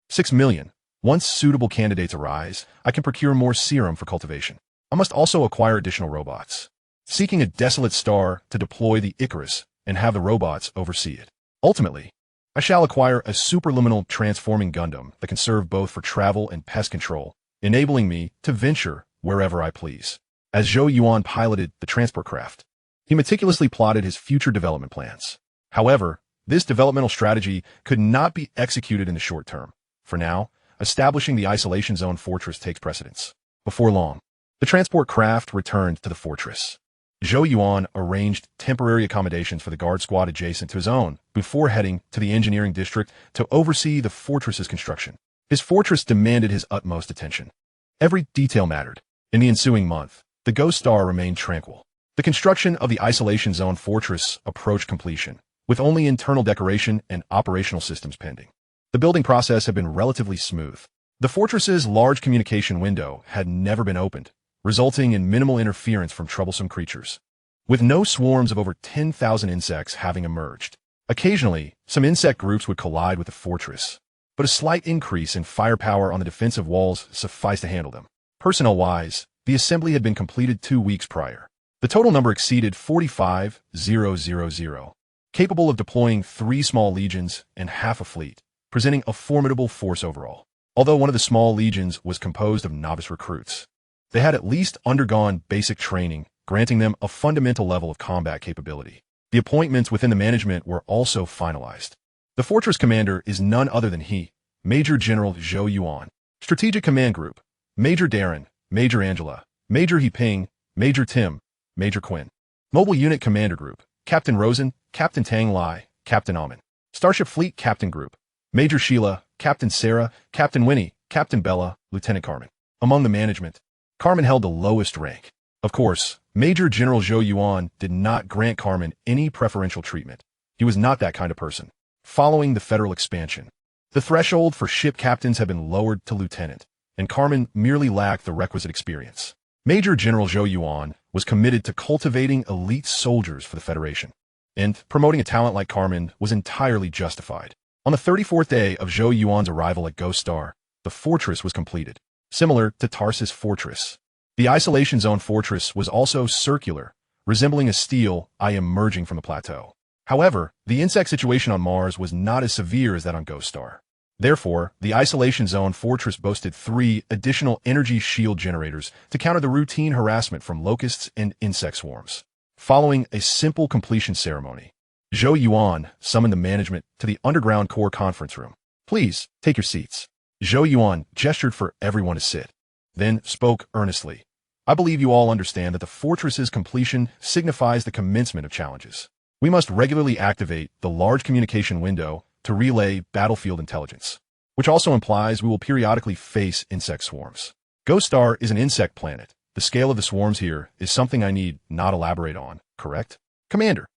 6 million. Once suitable candidates arise, I can procure more serum for cultivation. I must also acquire additional robots. Seeking a desolate star to deploy the Icarus and have the robots oversee it. Ultimately, I shall acquire a superliminal transforming Gundam that can serve both for travel and pest control, enabling me to venture wherever I please. As Zhou Yuan piloted the transport craft, he meticulously plotted his future development plans. However, this developmental strategy could not be executed in the short term. For now, establishing the Isolation Zone Fortress takes precedence. Before long, the transport craft returned to the fortress. Zhou Yuan arranged temporary accommodations for the guard squad adjacent to his own before heading to the engineering district to oversee the fortress's construction. His fortress demanded his utmost attention. Every detail mattered. In the ensuing month, the Ghost Star remained tranquil. The construction of the Isolation Zone fortress approached completion, with only internal decoration and operational systems pending. The building process had been relatively smooth. The fortress's large communication window had never been opened, resulting in minimal interference from troublesome creatures, with no swarms of over 10,000 insects having emerged. Occasionally, some insect groups would collide with the fortress, but a slight increase in firepower on the defensive walls sufficed to handle them. Personnel-wise, the assembly had been completed 2 weeks prior. The total number exceeded 45,000, capable of deploying 3 small legions and half a fleet, presenting a formidable force overall. Although one of the small legions was composed of novice recruits, they had at least undergone basic training, granting them a fundamental level of combat capability. The appointments within the management were also finalized. The fortress commander is none other than he, Major General Zhou Yuan. Strategic Command Group, Major Darren, Major Angela, Major He-Ping, Major Tim, Major Quinn. Mobile Unit Commander Group, Captain Rosen, Captain Tang Lai, Captain Amin. Starship Fleet Captain Group, Major Sheila, Captain Sarah, Captain Winnie, Captain Bella, Lieutenant Carmen. Among the management, Carmen held the lowest rank. Of course, Major General Zhou Yuan did not grant Carmen any preferential treatment. He was not that kind of person. Following the federal expansion, the threshold for ship captains had been lowered to lieutenant, and Carmen merely lacked the requisite experience. Major General Zhou Yuan was committed to cultivating elite soldiers for the Federation, and promoting a talent like Carmen was entirely justified. On the 34th day of Zhou Yuan's arrival at Ghost Star, the fortress was completed. Similar to Tarsus Fortress, the Isolation Zone fortress was also circular, resembling a steel eye emerging from the plateau. However, the insect situation on Mars was not as severe as that on Ghost Star. Therefore, the Isolation Zone fortress boasted 3 additional energy shield generators to counter the routine harassment from locusts and insect swarms. Following a simple completion ceremony, Zhou Yuan summoned the management to the underground core conference room. "Please, take your seats." Zhou Yuan gestured for everyone to sit, then spoke earnestly. "I believe you all understand that the fortress's completion signifies the commencement of challenges. We must regularly activate the large communication window to relay battlefield intelligence, which also implies we will periodically face insect swarms. Ghost Star is an insect planet. The scale of the swarms here is something I need not elaborate on, correct, Commander?"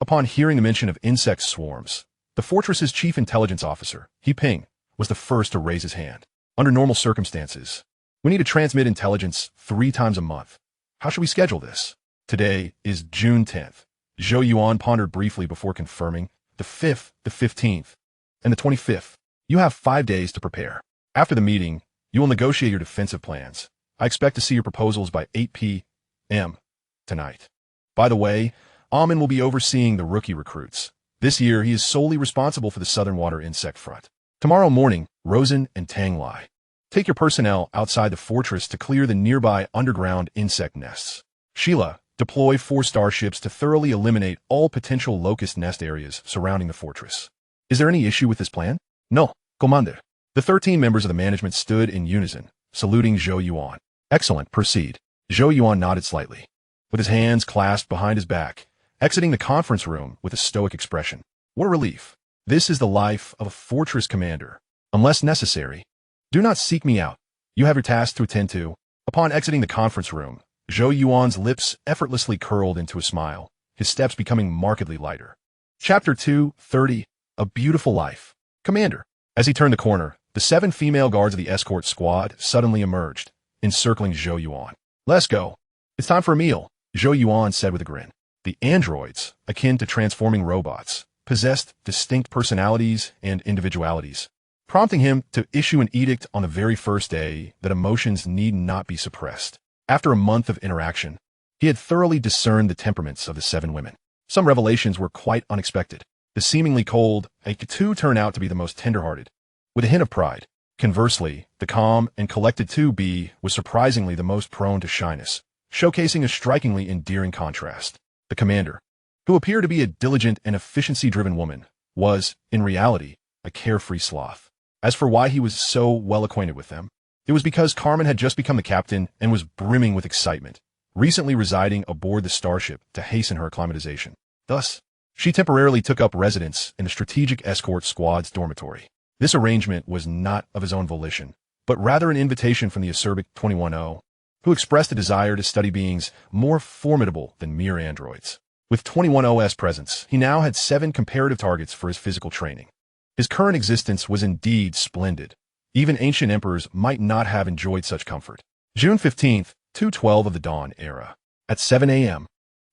Upon hearing the mention of insect swarms, the fortress's chief intelligence officer, He-Ping, was the first to raise his hand. "Under normal circumstances, we need to transmit intelligence 3 times a month. How should we schedule this?" Today is June 10th. Zhou Yuan pondered briefly before confirming. "The 5th, the 15th, and the 25th. You have 5 days to prepare. After the meeting, you will negotiate your defensive plans. I expect to see your proposals by 8 p.m. tonight. By the way, Amin will be overseeing the rookie recruits. This year, he is solely responsible for the Southern Water Insect Front. Tomorrow morning, Rosen and Tang Lai, take your personnel outside the fortress to clear the nearby underground insect nests. Sheila, deploy 4 starships to thoroughly eliminate all potential locust nest areas surrounding the fortress. Is there any issue with this plan? No, Commander." The 13 members of the management stood in unison, saluting Zhou Yuan. "Excellent, proceed." Zhou Yuan nodded slightly, with his hands clasped behind his back, exiting the conference room with a stoic expression. What a relief. This is the life of a fortress commander. Unless necessary, do not seek me out. You have your tasks to attend to. Upon exiting the conference room, Zhou Yuan's lips effortlessly curled into a smile, his steps becoming markedly lighter. Chapter 2:30, A Beautiful Life. Commander. As he turned the corner, the 7 female guards of the escort squad suddenly emerged, encircling Zhou Yuan. "Let's go. It's time for a meal," Zhou Yuan said with a grin. The androids, akin to transforming robots, possessed distinct personalities and individualities, prompting him to issue an edict on the very first day that emotions need not be suppressed. After a month of interaction, he had thoroughly discerned the temperaments of the 7 women. Some revelations were quite unexpected. The seemingly cold A2 turned out to be the most tender-hearted, with a hint of pride. Conversely, the calm and collected 2B was surprisingly the most prone to shyness, showcasing a strikingly endearing contrast. The commander, who appeared to be a diligent and efficiency-driven woman, was, in reality, a carefree sloth. As for why he was so well acquainted with them, it was because Carmen had just become the captain and was brimming with excitement, recently residing aboard the Starship to hasten her acclimatization. Thus, she temporarily took up residence in the Strategic Escort Squad's dormitory. This arrangement was not of his own volition, but rather an invitation from the acerbic 210, who expressed a desire to study beings more formidable than mere androids. With 210's presence, he now had 7 comparative targets for his physical training. His current existence was indeed splendid. Even ancient emperors might not have enjoyed such comfort. June 15th, 212 of the Dawn era. At 7 a.m.,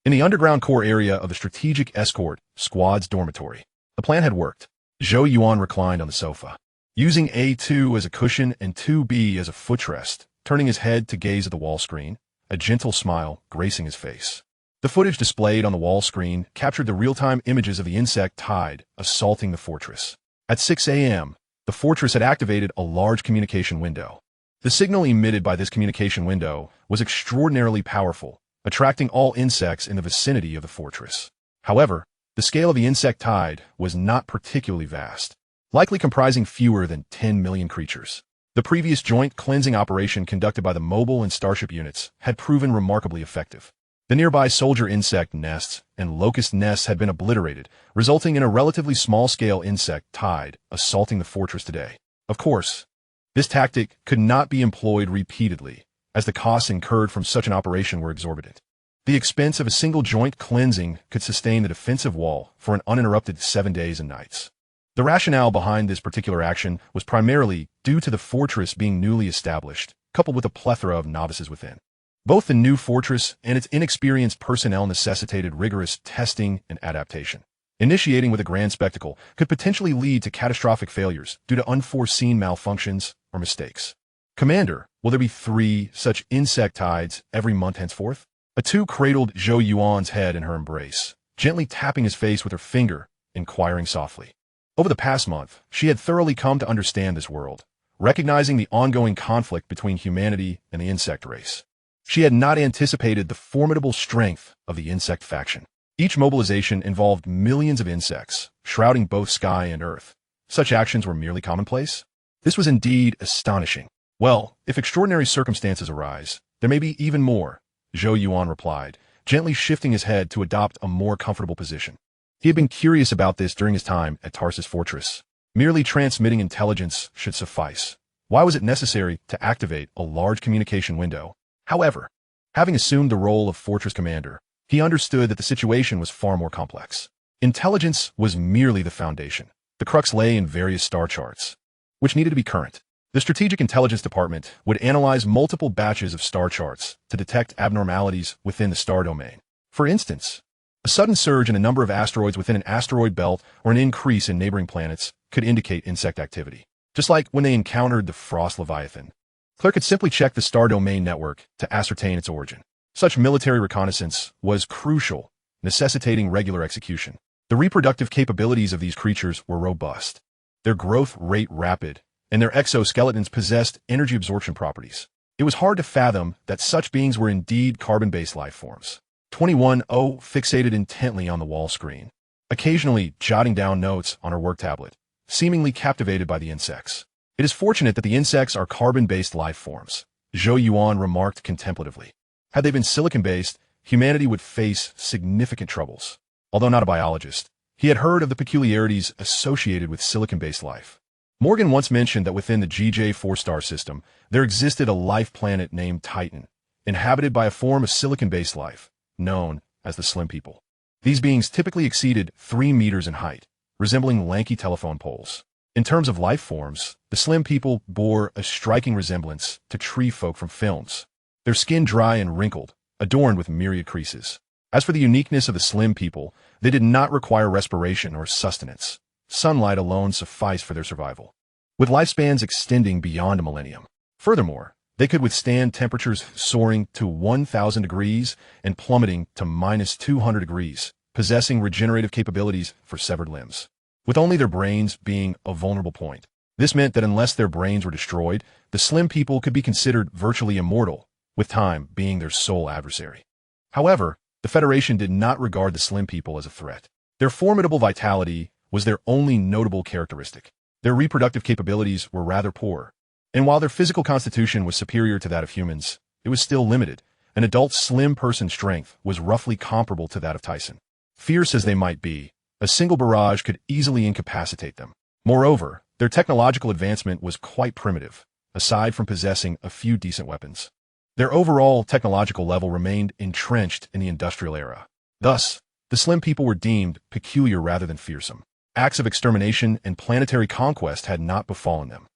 in the underground core area of the Strategic Escort Squad's dormitory, the plan had worked. Zhou Yuan reclined on the sofa, using A2 as a cushion and 2B as a footrest, turning his head to gaze at the wall screen, a gentle smile gracing his face. The footage displayed on the wall screen captured the real-time images of the insect Tide assaulting the fortress. At 6 a.m., the fortress had activated a large communication window. The signal emitted by this communication window was extraordinarily powerful, attracting all insects in the vicinity of the fortress. However, the scale of the insect Tide was not particularly vast, likely comprising fewer than 10 million creatures. The previous joint cleansing operation conducted by the mobile and Starship units had proven remarkably effective. The nearby soldier insect nests and locust nests had been obliterated, resulting in a relatively small-scale insect Tide assaulting the fortress today. Of course, this tactic could not be employed repeatedly, as the costs incurred from such an operation were exorbitant. The expense of a single joint cleansing could sustain the defensive wall for an uninterrupted 7 days and nights. The rationale behind this particular action was primarily due to the fortress being newly established, coupled with a plethora of novices within. Both the new fortress and its inexperienced personnel necessitated rigorous testing and adaptation. Initiating with a grand spectacle could potentially lead to catastrophic failures due to unforeseen malfunctions or mistakes. Commander, will there be 3 such insect tides every month henceforth? A2 cradled Zhou Yuan's head in her embrace, gently tapping his face with her finger, inquiring softly. Over the past month, she had thoroughly come to understand this world, recognizing the ongoing conflict between humanity and the insect race. She had not anticipated the formidable strength of the insect faction. Each mobilization involved millions of insects, shrouding both sky and earth. Such actions were merely commonplace? This was indeed astonishing. Well, if extraordinary circumstances arise, there may be even more, Zhou Yuan replied, gently shifting his head to adopt a more comfortable position. He had been curious about this during his time at Tarsus Fortress. Merely transmitting intelligence should suffice. Why was it necessary to activate a large communication window? However, having assumed the role of fortress commander, he understood that the situation was far more complex. Intelligence was merely the foundation. The crux lay in various star charts, which needed to be current. The Strategic Intelligence Department would analyze multiple batches of star charts to detect abnormalities within the star domain. For instance, a sudden surge in a number of asteroids within an asteroid belt or an increase in neighboring planets could indicate insect activity. Just like when they encountered the Frost Leviathan, Claire could simply check the star domain network to ascertain its origin. Such military reconnaissance was crucial, necessitating regular execution. The reproductive capabilities of these creatures were robust, their growth rate rapid, and their exoskeletons possessed energy absorption properties. It was hard to fathom that such beings were indeed carbon-based life forms. 210 fixated intently on the wall screen, occasionally jotting down notes on her work tablet, seemingly captivated by the insects. It is fortunate that the insects are carbon-based life forms, Zhou Yuan remarked contemplatively. Had they been silicon-based, humanity would face significant troubles. Although not a biologist, he had heard of the peculiarities associated with silicon-based life. Morgan once mentioned that within the GJ4 star system, there existed a life planet named Titan, inhabited by a form of silicon-based life, known as the Slim People. These beings typically exceeded 3 meters in height, resembling lanky telephone poles. In terms of life forms, the Slim People bore a striking resemblance to tree folk from films, their skin dry and wrinkled, adorned with myriad creases. As for the uniqueness of the Slim People, they did not require respiration or sustenance. Sunlight alone sufficed for their survival, with lifespans extending beyond a millennium. Furthermore, they could withstand temperatures soaring to 1,000 degrees and plummeting to -200 degrees, possessing regenerative capabilities for severed limbs, with only their brains being a vulnerable point. This meant that unless their brains were destroyed, the Slim People could be considered virtually immortal, with time being their sole adversary. However, the Federation did not regard the Slim People as a threat. Their formidable vitality was their only notable characteristic. Their reproductive capabilities were rather poor, and while their physical constitution was superior to that of humans, it was still limited, An adult slim person's strength was roughly comparable to that of Tyson. Fierce as they might be, a single barrage could easily incapacitate them. Moreover, their technological advancement was quite primitive, aside from possessing a few decent weapons. Their overall technological level remained entrenched in the industrial era. Thus, the slim people were deemed peculiar rather than fearsome. Acts of extermination and planetary conquest had not befallen them.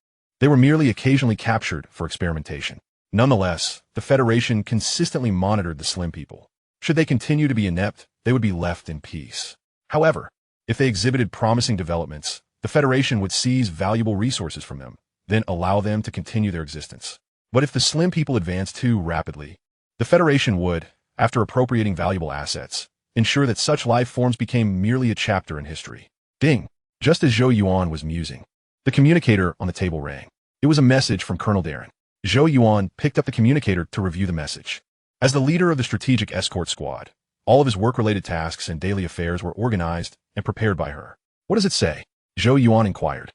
They were merely occasionally captured for experimentation. Nonetheless, the Federation consistently monitored the slim people. Should they continue to be inept, they would be left in peace. However, if they exhibited promising developments, the Federation would seize valuable resources from them, then allow them to continue their existence. But if the slim people advanced too rapidly, the Federation would, after appropriating valuable assets, ensure that such life forms became merely a chapter in history. Ding! Just as Zhou Yuan was musing, the communicator on the table rang. It was a message from Colonel Darren. Zhou Yuan picked up the communicator to review the message. As the leader of the strategic escort squad, all of his work-related tasks and daily affairs were organized and prepared by her. What does it say? Zhou Yuan inquired.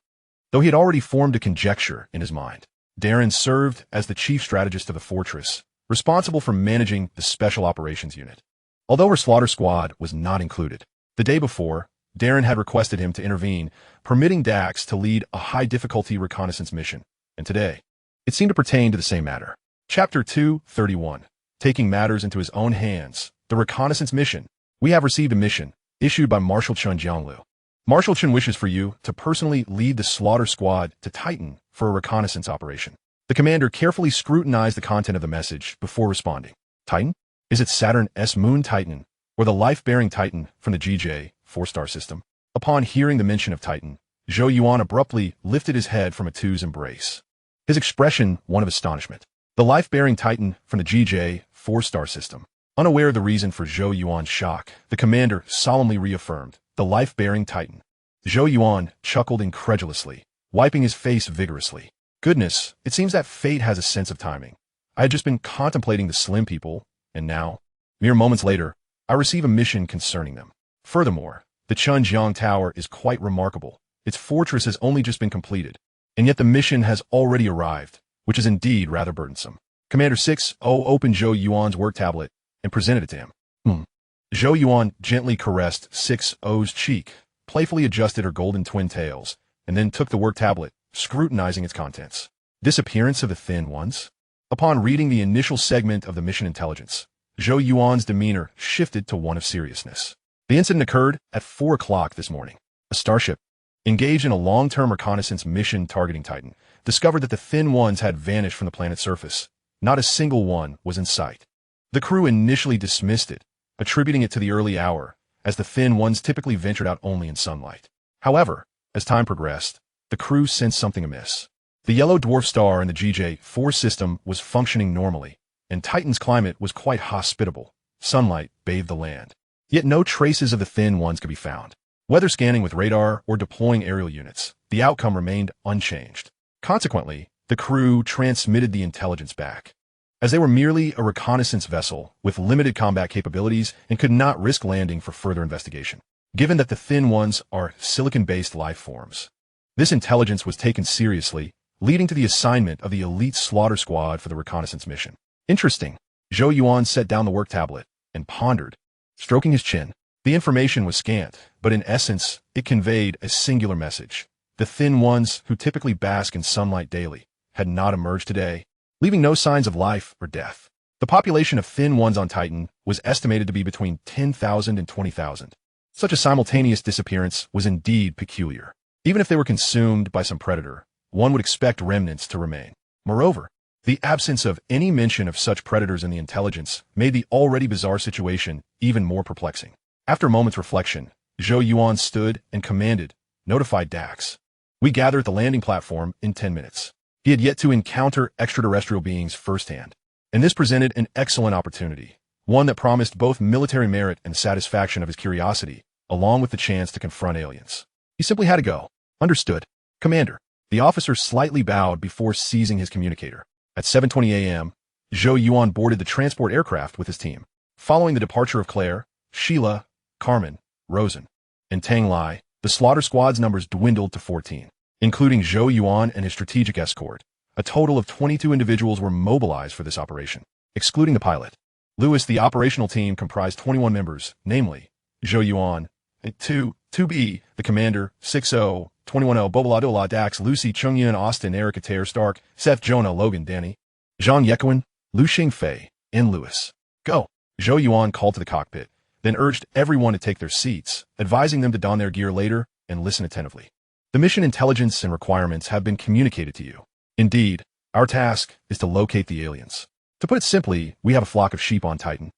Though he had already formed a conjecture in his mind, Darren served as the chief strategist of the fortress, responsible for managing the Special Operations Unit. Although her slaughter squad was not included, the day before, Darren had requested him to intervene, permitting Dax to lead a high-difficulty reconnaissance mission, and today, it seemed to pertain to the same matter. Chapter 231. Taking matters into his own hands. The reconnaissance mission. We have received a mission, issued by Marshal Chen Jianglu. Marshal Chen wishes for you to personally lead the slaughter squad to Titan for a reconnaissance operation. The commander carefully scrutinized the content of the message before responding. Titan? Is it Saturn S Moon Titan, or the life-bearing Titan from the GJ, 4-star system? Upon hearing the mention of Titan, Zhou Yuan abruptly lifted his head from Atu's embrace. His expression one of astonishment. The life-bearing Titan from the GJ, 4-star system. Unaware of the reason for Zhou Yuan's shock, the commander solemnly reaffirmed, the life-bearing Titan. Zhou Yuan chuckled incredulously, wiping his face vigorously. Goodness, it seems that fate has a sense of timing. I had just been contemplating the slim people, and now, mere moments later, I receive a mission concerning them. Furthermore, the Chunjiang Tower is quite remarkable. Its fortress has only just been completed, and yet the mission has already arrived, which is indeed rather burdensome. Commander 6-0 opened Zhou Yuan's work tablet and presented it to him. Zhou Yuan gently caressed 6-0's cheek, playfully adjusted her golden twin tails, and then took the work tablet, scrutinizing its contents. Disappearance of the thin ones? Upon reading the initial segment of the mission intelligence, Zhou Yuan's demeanor shifted to one of seriousness. The incident occurred at 4 o'clock this morning. A starship, engaged in a long-term reconnaissance mission targeting Titan, discovered that the thin ones had vanished from the planet's surface. Not a single one was in sight. The crew initially dismissed it, attributing it to the early hour, as the thin ones typically ventured out only in sunlight. However, as time progressed, the crew sensed something amiss. The yellow dwarf star in the GJ-4 system was functioning normally, and Titan's climate was quite hospitable. Sunlight bathed the land. Yet no traces of the thin ones could be found. Whether scanning with radar or deploying aerial units, the outcome remained unchanged. Consequently, the crew transmitted the intelligence back. As they were merely a reconnaissance vessel with limited combat capabilities and could not risk landing for further investigation, given that the thin ones are silicon-based life forms. This intelligence was taken seriously, leading to the assignment of the elite slaughter squad for the reconnaissance mission. Interesting. Zhou Yuan set down the work tablet and pondered, stroking his chin. The information was scant, but in essence, it conveyed a singular message. The thin ones, who typically bask in sunlight daily, had not emerged today, leaving no signs of life or death. The population of thin ones on Titan was estimated to be between 10,000 and 20,000. Such a simultaneous disappearance was indeed peculiar. Even if they were consumed by some predator, one would expect remnants to remain. Moreover, the absence of any mention of such predators in the intelligence made the already bizarre situation even more perplexing. After a moment's reflection, Zhou Yuan stood and commanded, "Notify Dax. We gather at the landing platform in 10 minutes." He had yet to encounter extraterrestrial beings firsthand, and this presented an excellent opportunity, one that promised both military merit and the satisfaction of his curiosity, along with the chance to confront aliens. He simply had to go. Understood, Commander. The officer slightly bowed before seizing his communicator. At 7:20 a.m., Zhou Yuan boarded the transport aircraft with his team. Following the departure of Claire, Sheila, Carmen, Rosen, and Tang Lai, the slaughter squad's numbers dwindled to 14. Including Zhou Yuan and his strategic escort, a total of 22 individuals were mobilized for this operation. Excluding the pilot, Lewis, the operational team comprised 21 members, namely Zhou Yuan, 2B, the commander, 6-0, 21-0, Boboladola, Dax, Lucy, Chungyun, Austin, Eric, Atair, Stark, Seth, Jonah, Logan, Danny, Zhang Yekuan, Lu Xingfei, and Lewis. Go! Zhou Yuan called to the cockpit, then urged everyone to take their seats, advising them to don their gear later and listen attentively. The mission intelligence and requirements have been communicated to you. Indeed, our task is to locate the aliens. To put it simply, we have a flock of sheep on Titan.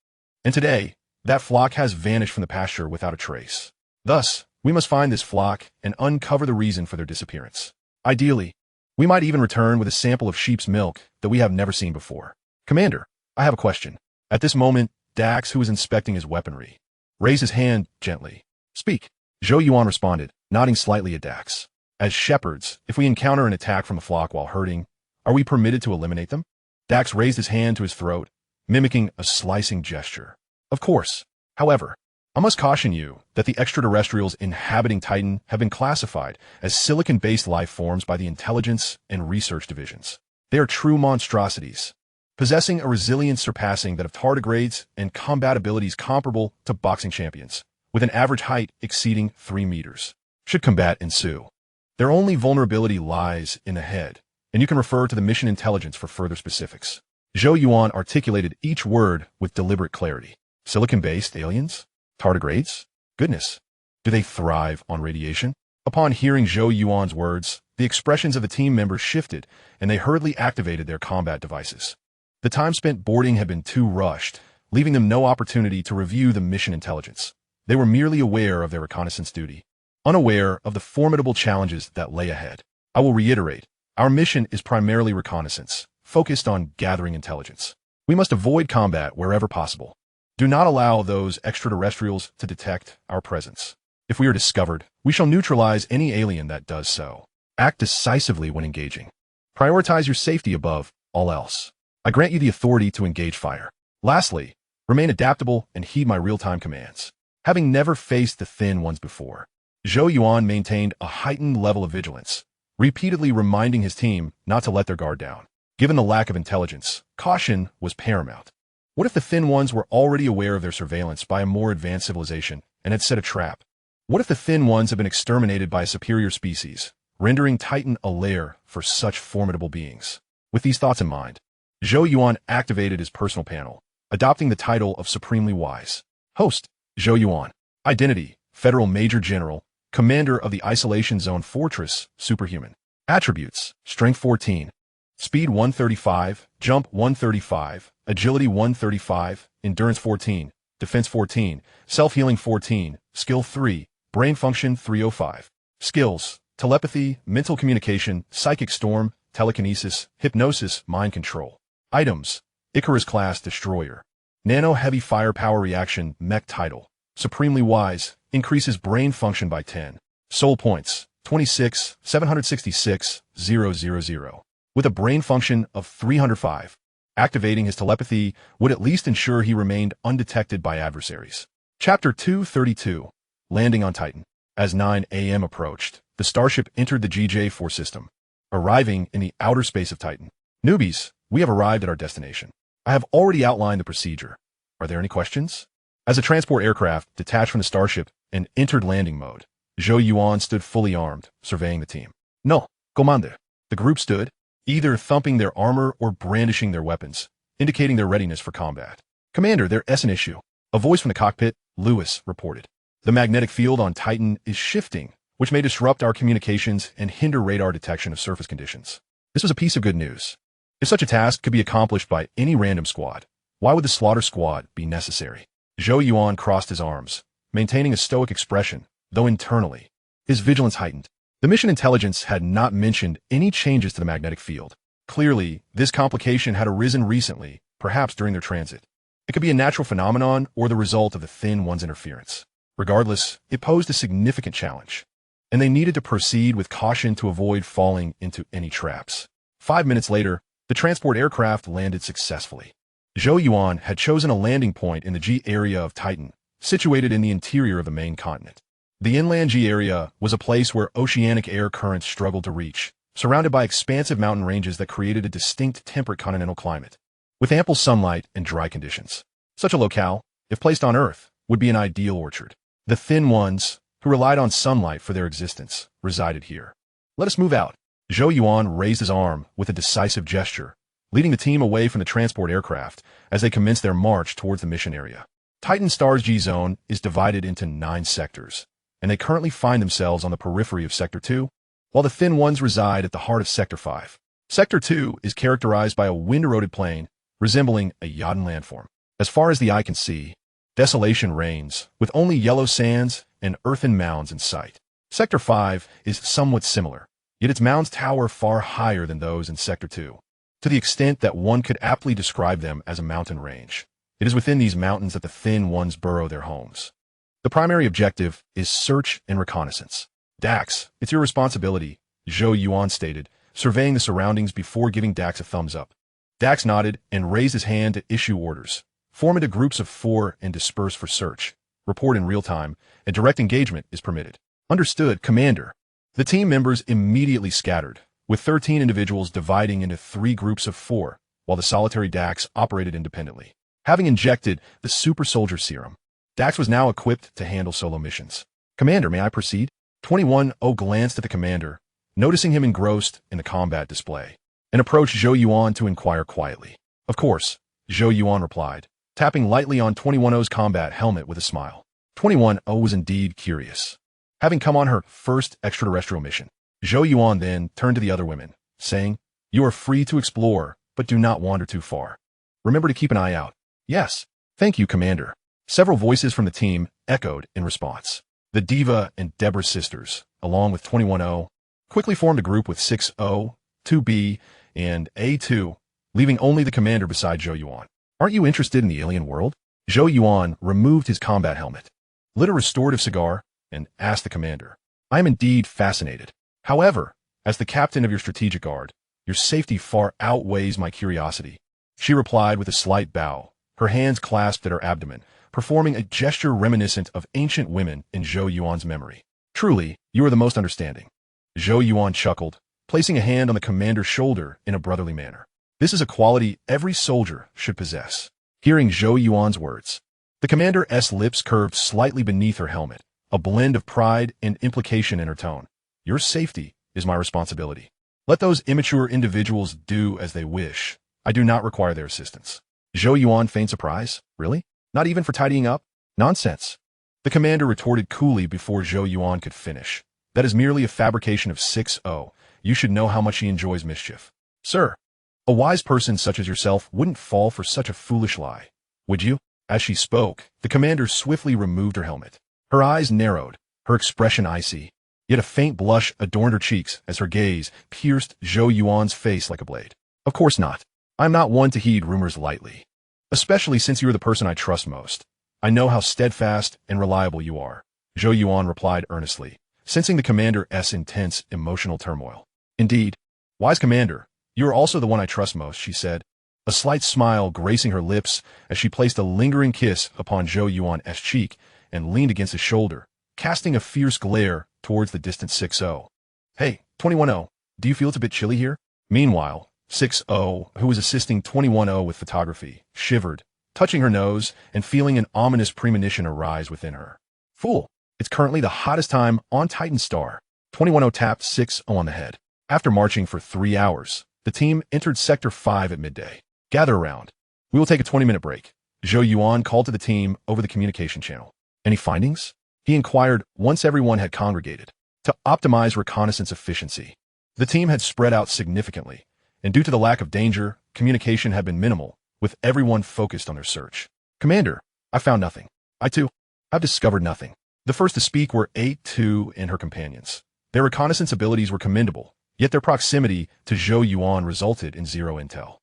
And today, that flock has vanished from the pasture without a trace. Thus, we must find this flock and uncover the reason for their disappearance. Ideally, we might even return with a sample of sheep's milk that we have never seen before. Commander, I have a question. At this moment, Dax, who was inspecting his weaponry, raised his hand gently. Speak. Zhou Yuan responded, nodding slightly at Dax. As shepherds, if we encounter an attack from a flock while herding, are we permitted to eliminate them? Dax raised his hand to his throat, mimicking a slicing gesture. Of course. However, I must caution you that the extraterrestrials inhabiting Titan have been classified as silicon-based life forms by the intelligence and research divisions. They are true monstrosities, possessing a resilience surpassing that of tardigrades and combat abilities comparable to boxing champions, with an average height exceeding 3 meters. Should combat ensue, their only vulnerability lies in the head, and you can refer to the mission intelligence for further specifics. Zhou Yuan articulated each word with deliberate clarity. Silicon-based aliens? Tardigrades? Goodness. Do they thrive on radiation? Upon hearing Zhou Yuan's words, the expressions of the team members shifted, and they hurriedly activated their combat devices. The time spent boarding had been too rushed, leaving them no opportunity to review the mission intelligence. They were merely aware of their reconnaissance duty, unaware of the formidable challenges that lay ahead. I will reiterate, our mission is primarily reconnaissance, focused on gathering intelligence. We must avoid combat wherever possible. Do not allow those extraterrestrials to detect our presence. If we are discovered, we shall neutralize any alien that does so. Act decisively when engaging. Prioritize your safety above all else. I grant you the authority to engage fire. Lastly, remain adaptable and heed my real-time commands. Having never faced the thin ones before, Zhou Yuan maintained a heightened level of vigilance, repeatedly reminding his team not to let their guard down. Given the lack of intelligence, caution was paramount. What if the thin ones were already aware of their surveillance by a more advanced civilization and had set a trap? What if the thin ones have been exterminated by a superior species, rendering Titan a lair for such formidable beings? With these thoughts in mind, Zhou Yuan activated his personal panel, adopting the title of Supremely Wise. Host, Zhou Yuan. Identity, Federal Major General, Commander of the Isolation Zone Fortress, Superhuman. Attributes, Strength 14, Speed 135, Jump 135, Agility 135, Endurance 14, Defense 14, Self-Healing 14, Skill 3, Brain Function 305. Skills, Telepathy, Mental Communication, Psychic Storm, Telekinesis, Hypnosis, Mind Control. Items, Icarus-class Destroyer. Nano-Heavy Firepower Reaction, Mech Title. Supremely Wise, increases brain function by 10. Soul Points, 26, 766, 000. With a brain function of 305. Activating his telepathy would at least ensure he remained undetected by adversaries. Chapter 232, Landing on Titan. As 9 a.m. approached, the Starship entered the GJ-4 system, arriving in the outer space of Titan. Newbies, we have arrived at our destination. I have already outlined the procedure. Are there any questions? As a transport aircraft detached from the Starship and entered landing mode, Zhou Yuan stood fully armed, surveying the team. No, Commander. The group stood, either thumping their armor or brandishing their weapons, indicating their readiness for combat. Commander, there is an issue. A voice from the cockpit, Lewis, reported. The magnetic field on Titan is shifting, which may disrupt our communications and hinder radar detection of surface conditions. This was a piece of good news. If such a task could be accomplished by any random squad, why would the slaughter squad be necessary? Zhou Yuan crossed his arms, maintaining a stoic expression, though internally, his vigilance heightened. The mission intelligence had not mentioned any changes to the magnetic field. Clearly, this complication had arisen recently, perhaps during their transit. It could be a natural phenomenon or the result of the thin one's interference. Regardless, it posed a significant challenge, and they needed to proceed with caution to avoid falling into any traps. 5 minutes later, the transport aircraft landed successfully. Zhou Yuan had chosen a landing point in the G area of Titan, situated in the interior of the main continent. The inland G area was a place where oceanic air currents struggled to reach, surrounded by expansive mountain ranges that created a distinct temperate continental climate, with ample sunlight and dry conditions. Such a locale, if placed on Earth, would be an ideal orchard. The thin ones, who relied on sunlight for their existence, resided here. Let us move out. Zhou Yuan raised his arm with a decisive gesture, leading the team away from the transport aircraft as they commenced their march towards the mission area. Titan Star's G-Zone is divided into 9 sectors, and they currently find themselves on the periphery of Sector 2, while the thin ones reside at the heart of Sector 5. Sector 2 is characterized by a wind-eroded plain resembling a Yodin landform. As far as the eye can see, desolation reigns, with only yellow sands and earthen mounds in sight. Sector 5 is somewhat similar, yet its mounds tower far higher than those in Sector 2, to the extent that one could aptly describe them as a mountain range. It is within these mountains that the thin ones burrow their homes. The primary objective is search and reconnaissance. Dax, it's your responsibility, Zhou Yuan stated, surveying the surroundings before giving Dax a thumbs up. Dax nodded and raised his hand to issue orders. Form into groups of 4 and disperse for search. Report in real time, and direct engagement is permitted. Understood, Commander. The team members immediately scattered, with 13 individuals dividing into 3 groups of 4, while the solitary Dax operated independently. Having injected the Super Soldier Serum, Dax was now equipped to handle solo missions. Commander, may I proceed? 21-0 glanced at the commander, noticing him engrossed in the combat display, and approached Zhou Yuan to inquire quietly. Of course, Zhou Yuan replied, tapping lightly on 21-0's combat helmet with a smile. 21-0 was indeed curious. Having come on her first extraterrestrial mission, Zhou Yuan then turned to the other women, saying, "You are free to explore, but do not wander too far. Remember to keep an eye out." "Yes, thank you, Commander." Several voices from the team echoed in response. The Diva and Deborah sisters, along with 21-0, quickly formed a group with 6-0, 2B, and A2, leaving only the commander beside Zhou Yuan. "Aren't you interested in the alien world?" Zhou Yuan removed his combat helmet, lit a restorative cigar, and asked the commander. "I am indeed fascinated. However, as the captain of your strategic guard, your safety far outweighs my curiosity." She replied with a slight bow, her hands clasped at her abdomen, performing a gesture reminiscent of ancient women in Zhou Yuan's memory. "Truly, you are the most understanding." Zhou Yuan chuckled, placing a hand on the commander's shoulder in a brotherly manner. This is a quality every soldier should possess. Hearing Zhou Yuan's words, the commander's lips curved slightly beneath her helmet, a blend of pride and implication in her tone. "Your safety is my responsibility. Let those immature individuals do as they wish. I do not require their assistance." Zhou Yuan feigned surprise. "Really? Not even for tidying up?" "Nonsense." The commander retorted coolly before Zhou Yuan could finish. "That is merely a fabrication of 6-0. You should know how much he enjoys mischief." "Sir, a wise person such as yourself wouldn't fall for such a foolish lie, would you?" As she spoke, the commander swiftly removed her helmet. Her eyes narrowed, her expression icy, yet a faint blush adorned her cheeks as her gaze pierced Zhou Yuan's face like a blade. "Of course not. I am not one to heed rumors lightly, especially since you are the person I trust most. I know how steadfast and reliable you are," Zhou Yuan replied earnestly, sensing the commander's intense emotional turmoil. "Indeed, wise commander, you are also the one I trust most," she said, a slight smile gracing her lips as she placed a lingering kiss upon Zhou Yuan's cheek and leaned against his shoulder, casting a fierce glare towards the distant 6-0. "Hey, 21-0, do you feel it's a bit chilly here?" Meanwhile, 6-0, who was assisting 21-0 with photography, shivered, touching her nose and feeling an ominous premonition arise within her. "Fool, it's currently the hottest time on Titan Star." 21-0 tapped 6-0 on the head. After marching for 3 hours, the team entered Sector 5 at midday. "Gather around. We will take a 20-minute break," Zhou Yuan called to the team over the communication channel. "Any findings?" he inquired once everyone had congregated. To optimize reconnaissance efficiency, the team had spread out significantly, and due to the lack of danger, communication had been minimal, with everyone focused on their search. "Commander, I found nothing. I too have discovered nothing." The first to speak were A2 and her companions. Their reconnaissance abilities were commendable, yet their proximity to Zhou Yuan resulted in zero intel.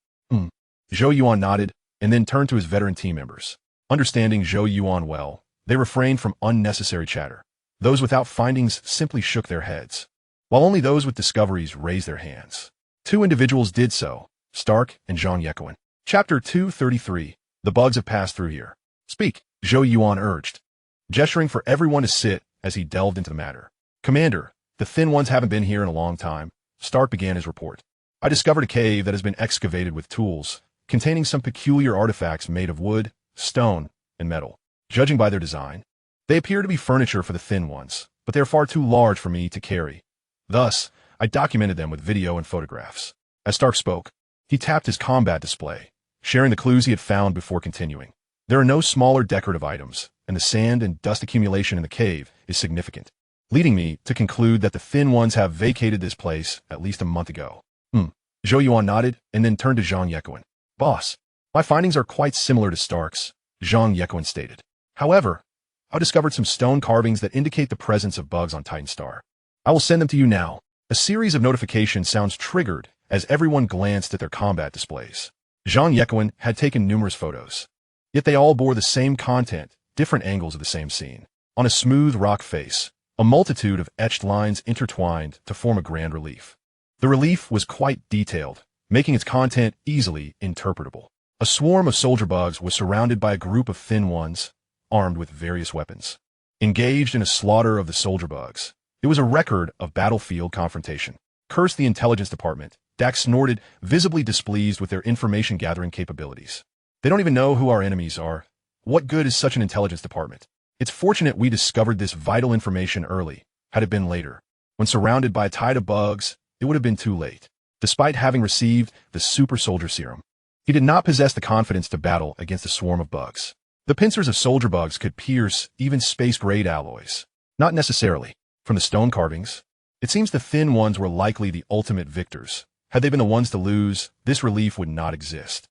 Zhou Yuan nodded, and then turned to his veteran team members. Understanding Zhou Yuan well, they refrained from unnecessary chatter. Those without findings simply shook their heads, while only those with discoveries raised their hands. 2 individuals did so, Stark and Zhang Yekuan. Chapter 233. The bugs have passed through here. "Speak," Zhou Yuan urged, gesturing for everyone to sit as he delved into the matter. "Commander, the thin ones haven't been here in a long time." Stark began his report. "I discovered a cave that has been excavated with tools, containing some peculiar artifacts made of wood, stone, and metal. Judging by their design, they appear to be furniture for the thin ones, but they are far too large for me to carry. Thus, I documented them with video and photographs. As Stark spoke, he tapped his combat display, sharing the clues he had found before continuing. There are no smaller decorative items, and the sand and dust accumulation in the cave is significant, leading me to conclude that the thin ones have vacated this place at least a month ago. Zhou Yuan nodded and then turned to Zhang Yekuan. Boss, my findings are quite similar to Stark's, Zhang Yekuan stated. However, I discovered some stone carvings that indicate the presence of bugs on Titan Star. I will send them to you now. A series of notification sounds triggered as everyone glanced at their combat displays. Zhang Yekuan had taken numerous photos, yet they all bore the same content, different angles of the same scene. On a smooth rock face, a multitude of etched lines intertwined to form a grand relief. The relief was quite detailed, making its content easily interpretable. A swarm of soldier bugs was surrounded by a group of thin ones, armed with various weapons. Engaged in a slaughter of the soldier bugs, it was a record of battlefield confrontation. Curse the intelligence department, Dax snorted, visibly displeased with their information-gathering capabilities. They don't even know who our enemies are. What good is such an intelligence department? It's fortunate we discovered this vital information early. Had it been later, when surrounded by a tide of bugs, it would have been too late. Despite having received the Super Soldier Serum, he did not possess the confidence to battle against a swarm of bugs. The pincers of soldier bugs could pierce even space-grade alloys. Not necessarily. From the stone carvings, it seems the thin ones were likely the ultimate victors. Had they been the ones to lose, this relief would not exist.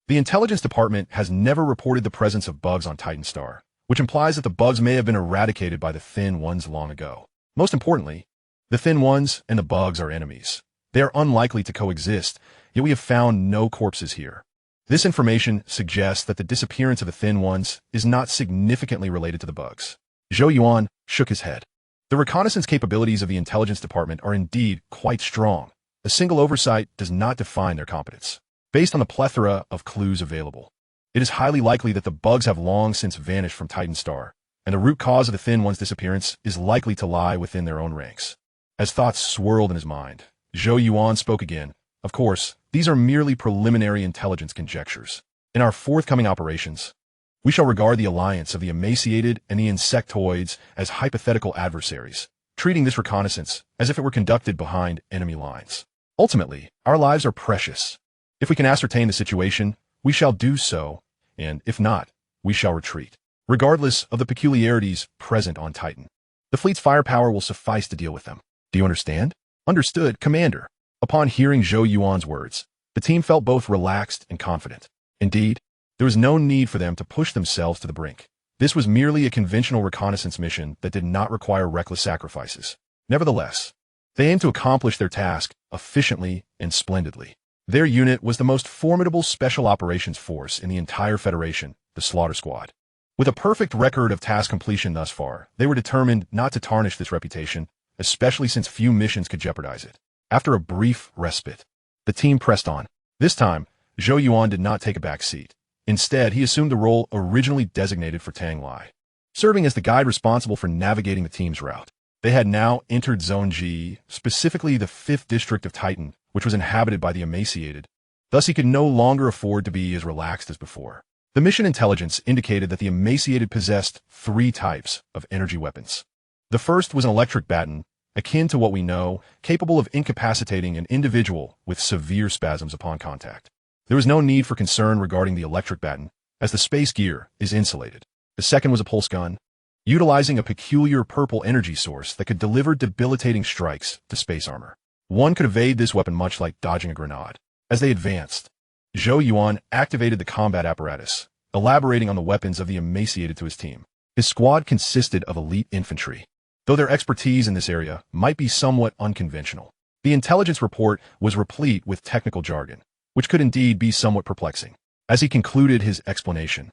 The intelligence department has never reported the presence of bugs on Titan Star, which implies that the bugs may have been eradicated by the thin ones long ago. Most importantly, the thin ones and the bugs are enemies. They are unlikely to coexist, yet we have found no corpses here. This information suggests that the disappearance of the thin ones is not significantly related to the bugs. Zhou Yuan shook his head. The reconnaissance capabilities of the intelligence department are indeed quite strong. A single oversight does not define their competence. Based on the plethora of clues available, it is highly likely that the bugs have long since vanished from Titan Star, and the root cause of the thin one's disappearance is likely to lie within their own ranks. As thoughts swirled in his mind, Zhou Yuan spoke again. Of course, these are merely preliminary intelligence conjectures. In our forthcoming operations, we shall regard the alliance of the emaciated and the insectoids as hypothetical adversaries, treating this reconnaissance as if it were conducted behind enemy lines. Ultimately, our lives are precious. If we can ascertain the situation, we shall do so, and if not, we shall retreat, regardless of the peculiarities present on Titan. The fleet's firepower will suffice to deal with them. Do you understand? Understood, Commander. Upon hearing Zhou Yuan's words, the team felt both relaxed and confident. Indeed, there was no need for them to push themselves to the brink. This was merely a conventional reconnaissance mission that did not require reckless sacrifices. Nevertheless, they aimed to accomplish their task efficiently and splendidly. Their unit was the most formidable special operations force in the entire Federation, the Slaughter Squad. With a perfect record of task completion thus far, they were determined not to tarnish this reputation, especially since few missions could jeopardize it. After a brief respite, the team pressed on. This time, Zhou Yuan did not take a back seat. Instead, he assumed the role originally designated for Tang Lai, serving as the guide responsible for navigating the team's route. They had now entered Zone G, specifically the 5th district of Titan, which was inhabited by the emaciated. Thus, he could no longer afford to be as relaxed as before. The mission intelligence indicated that the emaciated possessed 3 types of energy weapons. The first was an electric baton, akin to what we know, capable of incapacitating an individual with severe spasms upon contact. There was no need for concern regarding the electric baton, as the space gear is insulated. The second was a pulse gun, utilizing a peculiar purple energy source that could deliver debilitating strikes to space armor. One could evade this weapon much like dodging a grenade. As they advanced, Zhou Yuan activated the combat apparatus, elaborating on the weapons of the emaciated to his team. His squad consisted of elite infantry, though their expertise in this area might be somewhat unconventional. The intelligence report was replete with technical jargon, which could indeed be somewhat perplexing. As he concluded his explanation,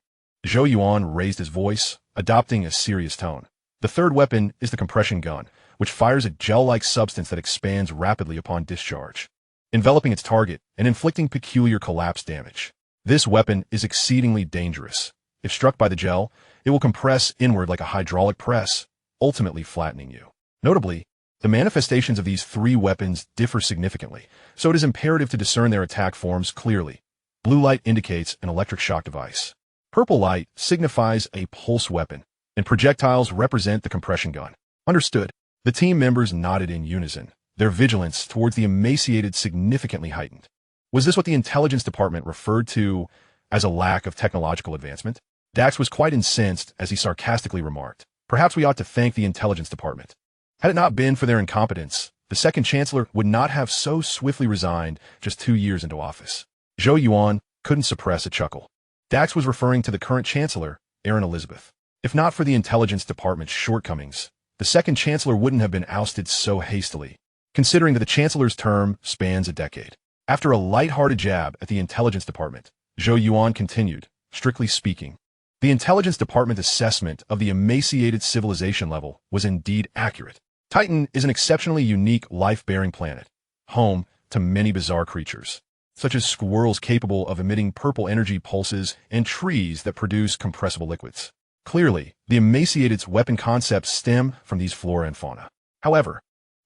Zhou Yuan raised his voice, adopting a serious tone. The third weapon is the compression gun, which fires a gel-like substance that expands rapidly upon discharge, enveloping its target and inflicting peculiar collapse damage. This weapon is exceedingly dangerous. If struck by the gel, it will compress inward like a hydraulic press, ultimately flattening you. Notably, the manifestations of these 3 weapons differ significantly, so it is imperative to discern their attack forms clearly. Blue light indicates an electric shock device. Purple light signifies a pulse weapon, and projectiles represent the compression gun. Understood. The team members nodded in unison, their vigilance towards the emaciated significantly heightened. Was this what the intelligence department referred to as a lack of technological advancement? Dax was quite incensed as he sarcastically remarked, "Perhaps we ought to thank the intelligence department. Had it not been for their incompetence, the second chancellor would not have so swiftly resigned just 2 years into office." Zhou Yuan couldn't suppress a chuckle. Dax was referring to the current chancellor, Erin Elizabeth. If not for the intelligence department's shortcomings, the second chancellor wouldn't have been ousted so hastily, considering that the chancellor's term spans a decade. After a light-hearted jab at the intelligence department, Zhou Yuan continued, "Strictly speaking, the intelligence department assessment of the emaciated civilization level was indeed accurate. Titan is an exceptionally unique life-bearing planet, home to many bizarre creatures, such as squirrels capable of emitting purple energy pulses and trees that produce compressible liquids. Clearly, the emaciated's weapon concepts stem from these flora and fauna. However,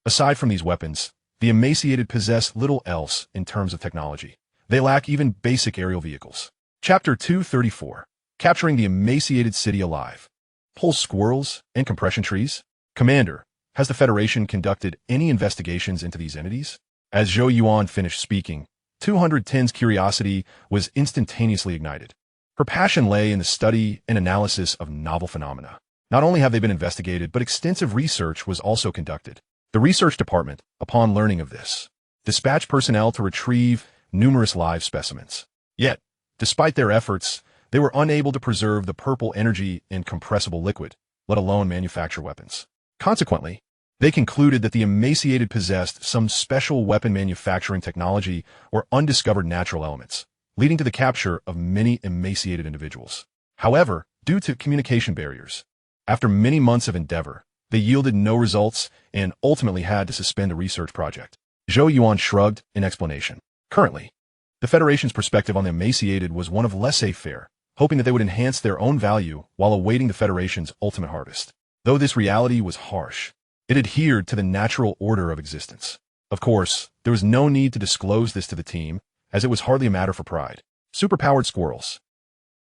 aside from these weapons, the emaciated possess little else in terms of technology. They lack even basic aerial vehicles." Chapter 234. Capturing the emaciated city alive. Pulse squirrels and compression trees? Commander, has the Federation conducted any investigations into these entities? As Zhou Yuan finished speaking, 210's curiosity was instantaneously ignited. Her passion lay in the study and analysis of novel phenomena. Not only have they been investigated, but extensive research was also conducted. The research department, upon learning of this, dispatched personnel to retrieve numerous live specimens. Yet, despite their efforts, they were unable to preserve the purple energy in compressible liquid, let alone manufacture weapons. Consequently, they concluded that the emaciated possessed some special weapon manufacturing technology or undiscovered natural elements, leading to the capture of many emaciated individuals. However, due to communication barriers, after many months of endeavor, they yielded no results and ultimately had to suspend the research project. Zhou Yuan shrugged in explanation. Currently, the Federation's perspective on the emaciated was one of laissez-faire, hoping that they would enhance their own value while awaiting the Federation's ultimate harvest. Though this reality was harsh, it adhered to the natural order of existence. Of course, there was no need to disclose this to the team, as it was hardly a matter for pride. Superpowered squirrels.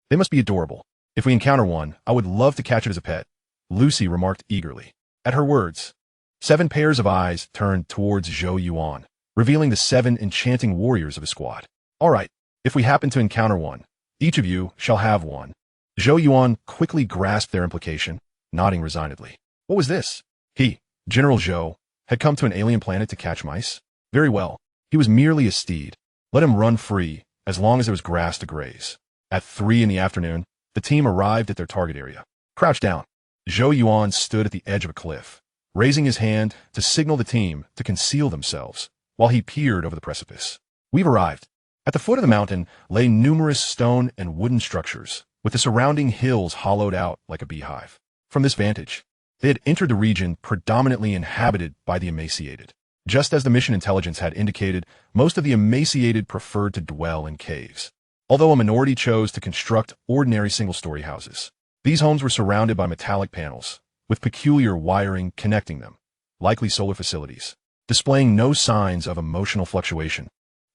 They must be adorable. If we encounter one, I would love to catch it as a pet, Lucy remarked eagerly. At her words, 7 pairs of eyes turned towards Zhou Yuan, revealing the 7 enchanting warriors of his squad. All right, if we happen to encounter one, each of you shall have one. Zhou Yuan quickly grasped their implication, nodding resignedly. What was this? He, General Zhou, had come to an alien planet to catch mice? Very well. He was merely a steed. Let him run free, as long as there was grass to graze. At 3 in the afternoon, the team arrived at their target area. Crouched down, Zhou Yuan stood at the edge of a cliff, raising his hand to signal the team to conceal themselves, while he peered over the precipice. We've arrived. At the foot of the mountain lay numerous stone and wooden structures, with the surrounding hills hollowed out like a beehive. From this vantage, they had entered the region predominantly inhabited by the emaciated. Just as the mission intelligence had indicated, most of the emaciated preferred to dwell in caves, although a minority chose to construct ordinary single-story houses. These homes were surrounded by metallic panels, with peculiar wiring connecting them, likely solar facilities, displaying no signs of emotional fluctuation.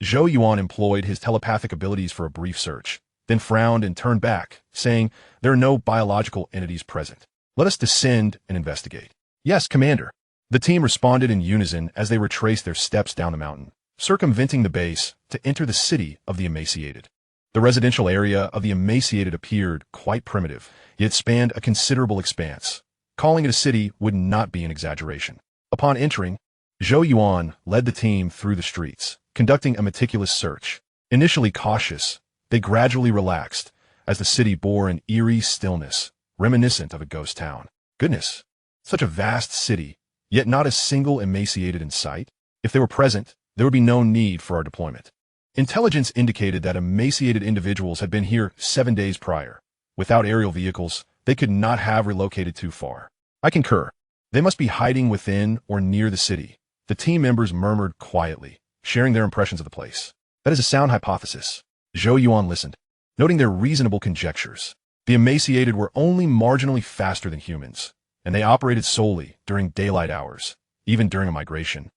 Zhou Yuan employed his telepathic abilities for a brief search, then frowned and turned back, saying, "There are no biological entities present. Let us descend and investigate." "Yes, Commander." The team responded in unison as they retraced their steps down the mountain, circumventing the base to enter the city of the emaciated. The residential area of the emaciated appeared quite primitive, yet spanned a considerable expanse. Calling it a city would not be an exaggeration. Upon entering, Zhou Yuan led the team through the streets, conducting a meticulous search. Initially cautious, they gradually relaxed as the city bore an eerie stillness, reminiscent of a ghost town. Goodness, such a vast city, yet not a single emaciated in sight. If they were present, there would be no need for our deployment. Intelligence indicated that emaciated individuals had been here 7 days prior. Without aerial vehicles, they could not have relocated too far. I concur. They must be hiding within or near the city. The team members murmured quietly, sharing their impressions of the place. That is a sound hypothesis. Zhou Yuan listened, noting their reasonable conjectures. The emaciated were only marginally faster than humans, and they operated solely during daylight hours, even during a migration.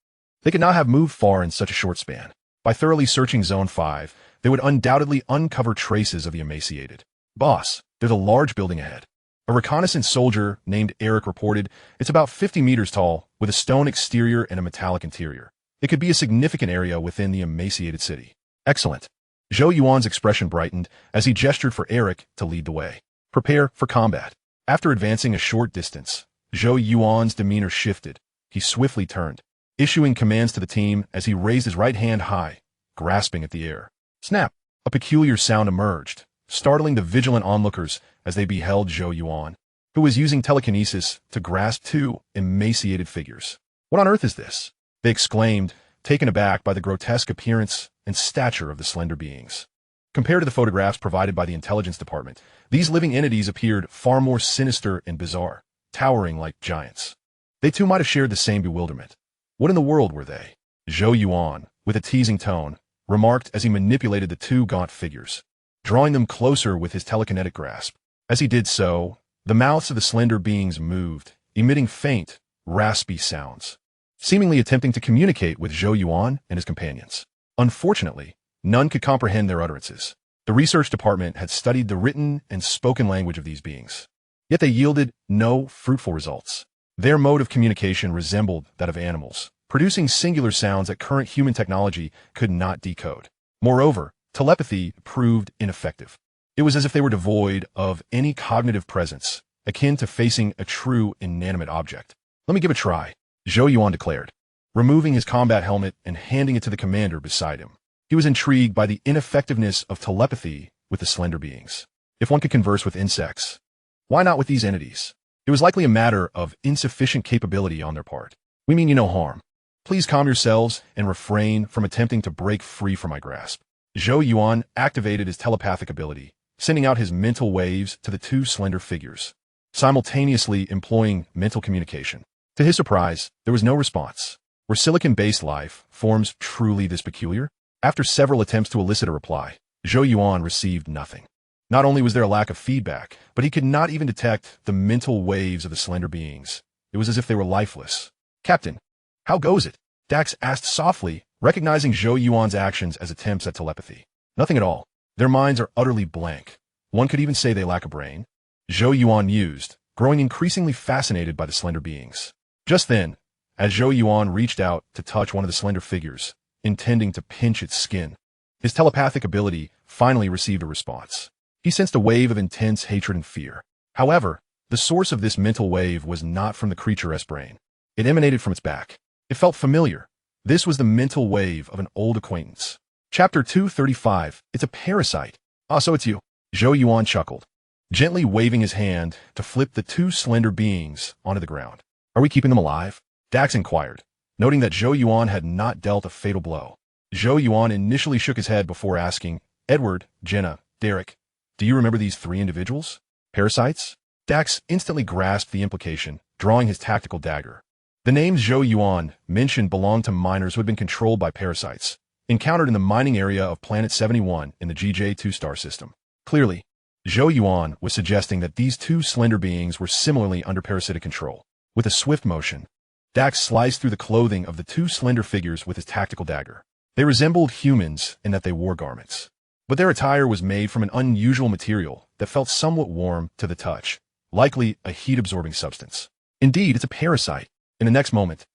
They could not have moved far in such a short span. By thoroughly searching Zone 5, they would undoubtedly uncover traces of the emaciated. Boss, there's a large building ahead. A reconnaissance soldier named Eric reported it's about 50 meters tall, with a stone exterior and a metallic interior. It could be a significant area within the emaciated city. Excellent. Zhou Yuan's expression brightened as he gestured for Eric to lead the way. Prepare for combat. After advancing a short distance, Zhou Yuan's demeanor shifted. He swiftly turned, issuing commands to the team as he raised his right hand high, grasping at the air. Snap! A peculiar sound emerged, startling the vigilant onlookers as they beheld Zhou Yuan, who was using telekinesis to grasp two emaciated figures. What on earth is this? They exclaimed, taken aback by the grotesque appearance and stature of the slender beings. Compared to the photographs provided by the intelligence department, these living entities appeared far more sinister and bizarre, towering like giants. They too might have shared the same bewilderment. What in the world were they? Zhou Yuan, with a teasing tone, remarked as he manipulated the two gaunt figures, drawing them closer with his telekinetic grasp. As he did so, the mouths of the slender beings moved, emitting faint, raspy sounds, seemingly attempting to communicate with Zhou Yuan and his companions. Unfortunately, none could comprehend their utterances. The research department had studied the written and spoken language of these beings, yet they yielded no fruitful results. Their mode of communication resembled that of animals, producing singular sounds that current human technology could not decode. Moreover, telepathy proved ineffective. It was as if they were devoid of any cognitive presence, akin to facing a true inanimate object. Let me give it a try, Zhou Yuan declared, removing his combat helmet and handing it to the commander beside him. He was intrigued by the ineffectiveness of telepathy with the slender beings. If one could converse with insects, why not with these entities? It was likely a matter of insufficient capability on their part. We mean you no harm. Please calm yourselves and refrain from attempting to break free from my grasp. Zhou Yuan activated his telepathic ability, sending out his mental waves to the two slender figures, simultaneously employing mental communication. To his surprise, there was no response. Were silicon-based life forms truly this peculiar? After several attempts to elicit a reply, Zhou Yuan received nothing. Not only was there a lack of feedback, but he could not even detect the mental waves of the slender beings. It was as if they were lifeless. Captain, how goes it? Dax asked softly, recognizing Zhou Yuan's actions as attempts at telepathy. Nothing at all. Their minds are utterly blank. One could even say they lack a brain. Zhou Yuan mused, growing increasingly fascinated by the slender beings. Just then, as Zhou Yuan reached out to touch one of the slender figures, intending to pinch its skin, his telepathic ability finally received a response. He sensed a wave of intense hatred and fear. However, the source of this mental wave was not from the creature's brain. It emanated from its back. It felt familiar. This was the mental wave of an old acquaintance. Chapter 235, It's a Parasite. Ah, so it's you. Zhou Yuan chuckled, gently waving his hand to flip the two slender beings onto the ground. Are we keeping them alive? Dax inquired, noting that Zhou Yuan had not dealt a fatal blow. Zhou Yuan initially shook his head before asking, Edward, Jenna, Derek, do you remember these three individuals? Parasites? Dax instantly grasped the implication, drawing his tactical dagger. The names Zhou Yuan mentioned belonged to miners who had been controlled by parasites, encountered in the mining area of Planet 71 in the GJ2 star system. Clearly, Zhou Yuan was suggesting that these two slender beings were similarly under parasitic control. With a swift motion, Dax sliced through the clothing of the two slender figures with his tactical dagger. They resembled humans in that they wore garments, but their attire was made from an unusual material that felt somewhat warm to the touch, likely a heat-absorbing substance. Indeed, it's a parasite. In the next moment,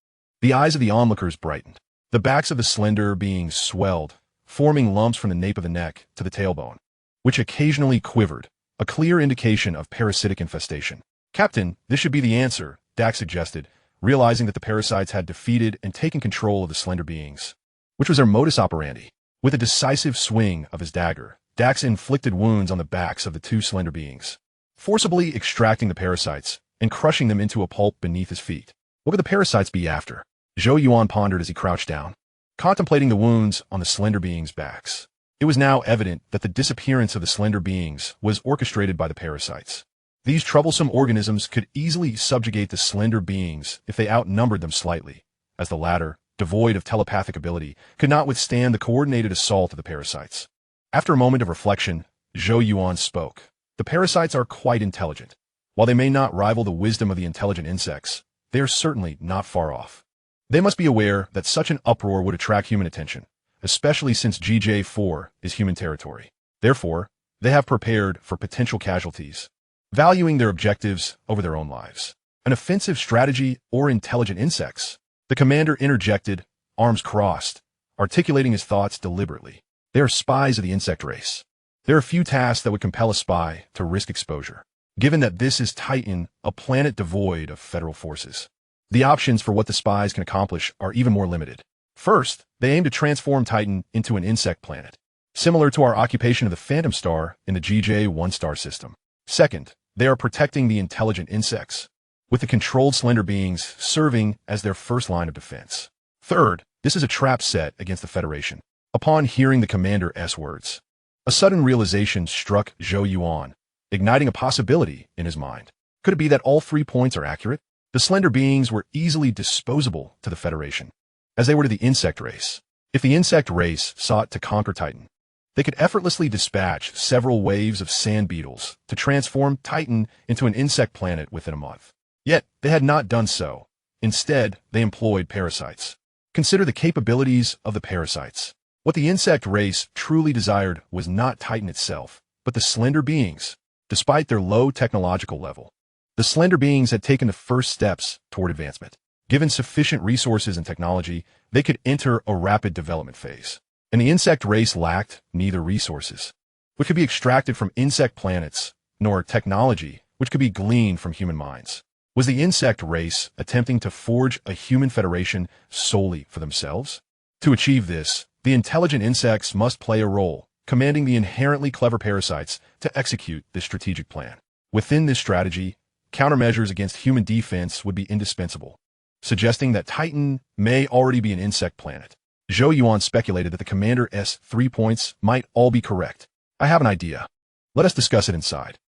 the eyes of the onlookers brightened. The backs of the slender beings swelled, forming lumps from the nape of the neck to the tailbone, which occasionally quivered, a clear indication of parasitic infestation. Captain, this should be the answer, Dax suggested, realizing that the parasites had defeated and taken control of the slender beings, which was their modus operandi. With a decisive swing of his dagger, Dax inflicted wounds on the backs of the two slender beings, forcibly extracting the parasites and crushing them into a pulp beneath his feet. What could the parasites be after? Zhou Yuan pondered as he crouched down, contemplating the wounds on the slender beings' backs. It was now evident that the disappearance of the slender beings was orchestrated by the parasites. These troublesome organisms could easily subjugate the slender beings if they outnumbered them slightly, as the latter, devoid of telepathic ability, could not withstand the coordinated assault of the parasites. After a moment of reflection, Zhou Yuan spoke. The parasites are quite intelligent. While they may not rival the wisdom of the intelligent insects, they are certainly not far off. They must be aware that such an uproar would attract human attention, especially since GJ4 is human territory. Therefore, they have prepared for potential casualties, valuing their objectives over their own lives. An offensive strategy or intelligent insects? The commander interjected, arms crossed, articulating his thoughts deliberately. They are spies of the insect race. There are few tasks that would compel a spy to risk exposure, given that this is Titan, a planet devoid of federal forces. The options for what the spies can accomplish are even more limited. First, they aim to transform Titan into an insect planet, similar to our occupation of the Phantom Star in the GJ-1 star system. Second, they are protecting the intelligent insects, with the controlled slender beings serving as their first line of defense. Third, this is a trap set against the Federation. Upon hearing the commander's words, a sudden realization struck Zhou Yuan, igniting a possibility in his mind. Could it be that all 3 points are accurate? The slender beings were easily disposable to the Federation, as they were to the insect race. If the insect race sought to conquer Titan, they could effortlessly dispatch several waves of sand beetles to transform Titan into an insect planet within a month. Yet, they had not done so. Instead, they employed parasites. Consider the capabilities of the parasites. What the insect race truly desired was not Titan itself, but the slender beings. Despite their low technological level, the slender beings had taken the first steps toward advancement. Given sufficient resources and technology, they could enter a rapid development phase. And the insect race lacked neither resources, which could be extracted from insect planets, nor technology, which could be gleaned from human minds. Was the insect race attempting to forge a human federation solely for themselves? To achieve this, the intelligent insects must play a role, commanding the inherently clever parasites to execute this strategic plan. Within this strategy, countermeasures against human defense would be indispensable, suggesting that Titan may already be an insect planet. Zhou Yuan speculated that the commander's 3 points might all be correct. I have an idea. Let us discuss it inside.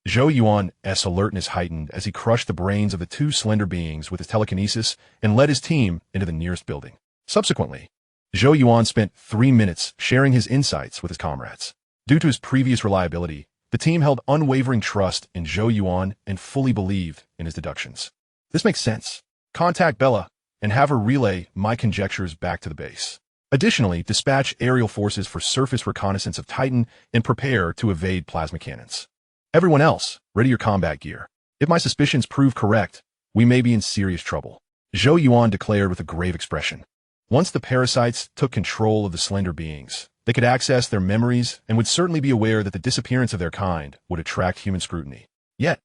Zhou Yuan's alertness heightened as he crushed the brains of the 2 slender beings with his telekinesis and led his team into the nearest building. Subsequently, Zhou Yuan spent 3 minutes sharing his insights with his comrades. Due to his previous reliability, the team held unwavering trust in Zhou Yuan and fully believed in his deductions. This makes sense. Contact Bella and have her relay my conjectures back to the base. Additionally, dispatch aerial forces for surface reconnaissance of Titan and prepare to evade plasma cannons. Everyone else, ready your combat gear. If my suspicions prove correct, we may be in serious trouble. Zhou Yuan declared with a grave expression. Once the parasites took control of the slender beings, they could access their memories and would certainly be aware that the disappearance of their kind would attract human scrutiny. Yet,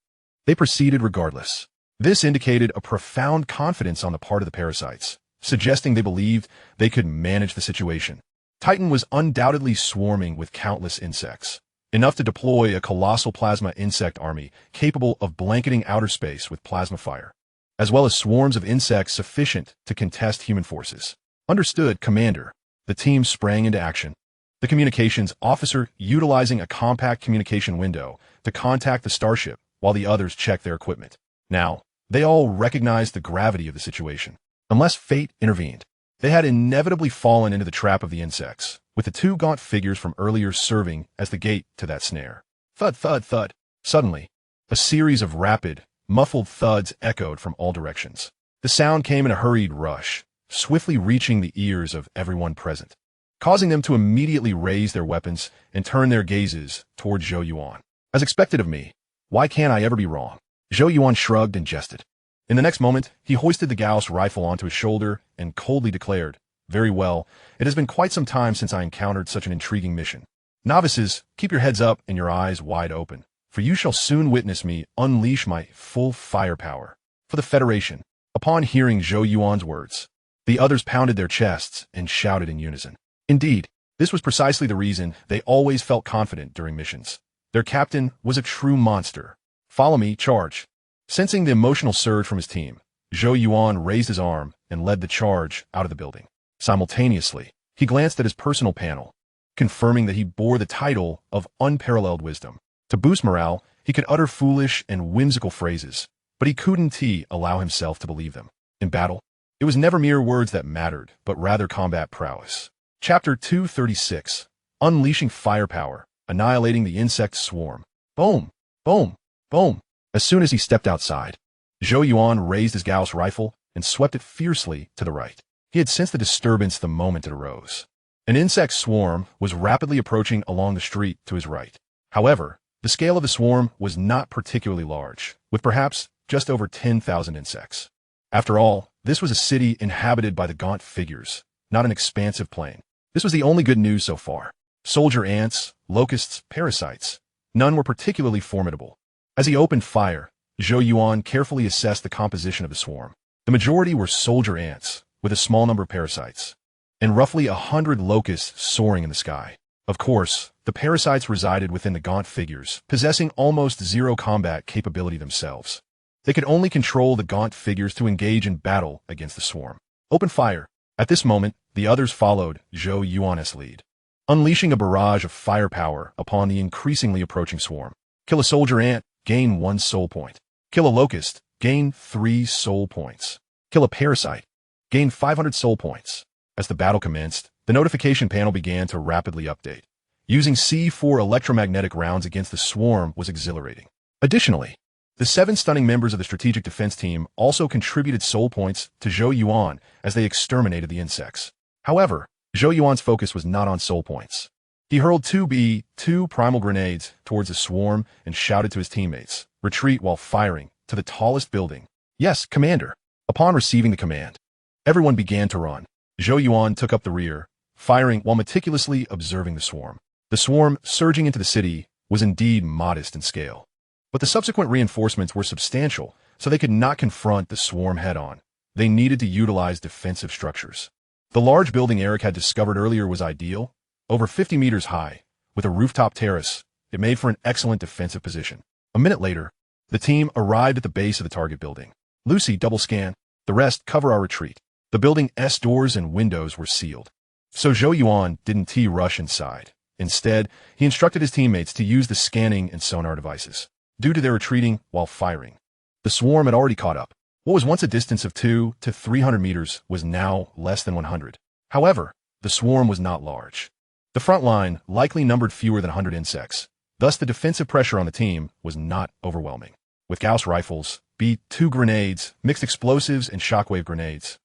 they proceeded regardless. This indicated a profound confidence on the part of the parasites, suggesting they believed they could manage the situation. Titan was undoubtedly swarming with countless insects, enough to deploy a colossal plasma insect army capable of blanketing outer space with plasma fire, as well as swarms of insects sufficient to contest human forces. Understood, Commander. The team sprang into action. The communications officer utilizing a compact communication window to contact the starship while the others checked their equipment. Now, they all recognized the gravity of the situation. Unless fate intervened, they had inevitably fallen into the trap of the insects, with the 2 gaunt figures from earlier serving as the gate to that snare. Thud, thud, thud. Suddenly, a series of rapid, muffled thuds echoed from all directions. The sound came in a hurried rush, swiftly reaching the ears of everyone present, causing them to immediately raise their weapons and turn their gazes toward Zhou Yuan. As expected of me, why can't I ever be wrong? Zhou Yuan shrugged and jested. In the next moment, he hoisted the Gauss rifle onto his shoulder and coldly declared, "Very well, it has been quite some time since I encountered such an intriguing mission. Novices, keep your heads up and your eyes wide open, for you shall soon witness me unleash my full firepower for the Federation." Upon hearing Zhou Yuan's words, the others pounded their chests and shouted in unison. Indeed, this was precisely the reason they always felt confident during missions. Their captain was a true monster. "Follow me, charge." Sensing the emotional surge from his team, Zhou Yuan raised his arm and led the charge out of the building. Simultaneously, he glanced at his personal panel, confirming that he bore the title of unparalleled wisdom. To boost morale, he could utter foolish and whimsical phrases, but he couldn't allow himself to believe them. In battle, it was never mere words that mattered, but rather combat prowess. Chapter 236, Unleashing Firepower, Annihilating the Insect Swarm. Boom, boom, boom. As soon as he stepped outside, Zhou Yuan raised his Gauss rifle and swept it fiercely to the right. He had sensed the disturbance the moment it arose. An insect swarm was rapidly approaching along the street to his right. However, the scale of the swarm was not particularly large, with perhaps just over 10,000 insects. After all, this was a city inhabited by the gaunt figures, not an expansive plain. This was the only good news so far. Soldier ants, locusts, parasites. None were particularly formidable. As he opened fire, Zhou Yuan carefully assessed the composition of the swarm. The majority were soldier ants, with a small number of parasites, and roughly 100 locusts soaring in the sky. Of course, the parasites resided within the gaunt figures, possessing almost zero combat capability themselves. They could only control the gaunt figures to engage in battle against the swarm. Open fire. At this moment, the others followed Zhou Yuan's lead, unleashing a barrage of firepower upon the increasingly approaching swarm. Kill a soldier ant, gain 1 soul point. Kill a locust, gain 3 soul points. Kill a parasite, gain 500 soul points. As the battle commenced, the notification panel began to rapidly update. Using C4 electromagnetic rounds against the swarm was exhilarating. Additionally, the 7 stunning members of the strategic defense team also contributed soul points to Zhou Yuan as they exterminated the insects. However, Zhou Yuan's focus was not on soul points. He hurled 2 primal grenades towards the swarm and shouted to his teammates, "Retreat while firing, to the tallest building." "Yes, Commander." Upon receiving the command, everyone began to run. Zhou Yuan took up the rear, firing while meticulously observing the swarm. The swarm, surging into the city, was indeed modest in scale. But the subsequent reinforcements were substantial, so they could not confront the swarm head-on. They needed to utilize defensive structures. The large building Eric had discovered earlier was ideal, over 50 meters high, with a rooftop terrace. It made for an excellent defensive position. A minute later, the team arrived at the base of the target building. "Lucy, double scan. The rest cover our retreat." The building's doors and windows were sealed. So Zhou Yuan didn't rush inside. Instead, he instructed his teammates to use the scanning and sonar devices. Due to their retreating while firing, the swarm had already caught up. What was once a distance of 200 to 300 meters was now less than 100. However, the swarm was not large. The front line likely numbered fewer than 100 insects. Thus, the defensive pressure on the team was not overwhelming. With Gauss rifles, B-2 grenades, mixed explosives, and shockwave grenades,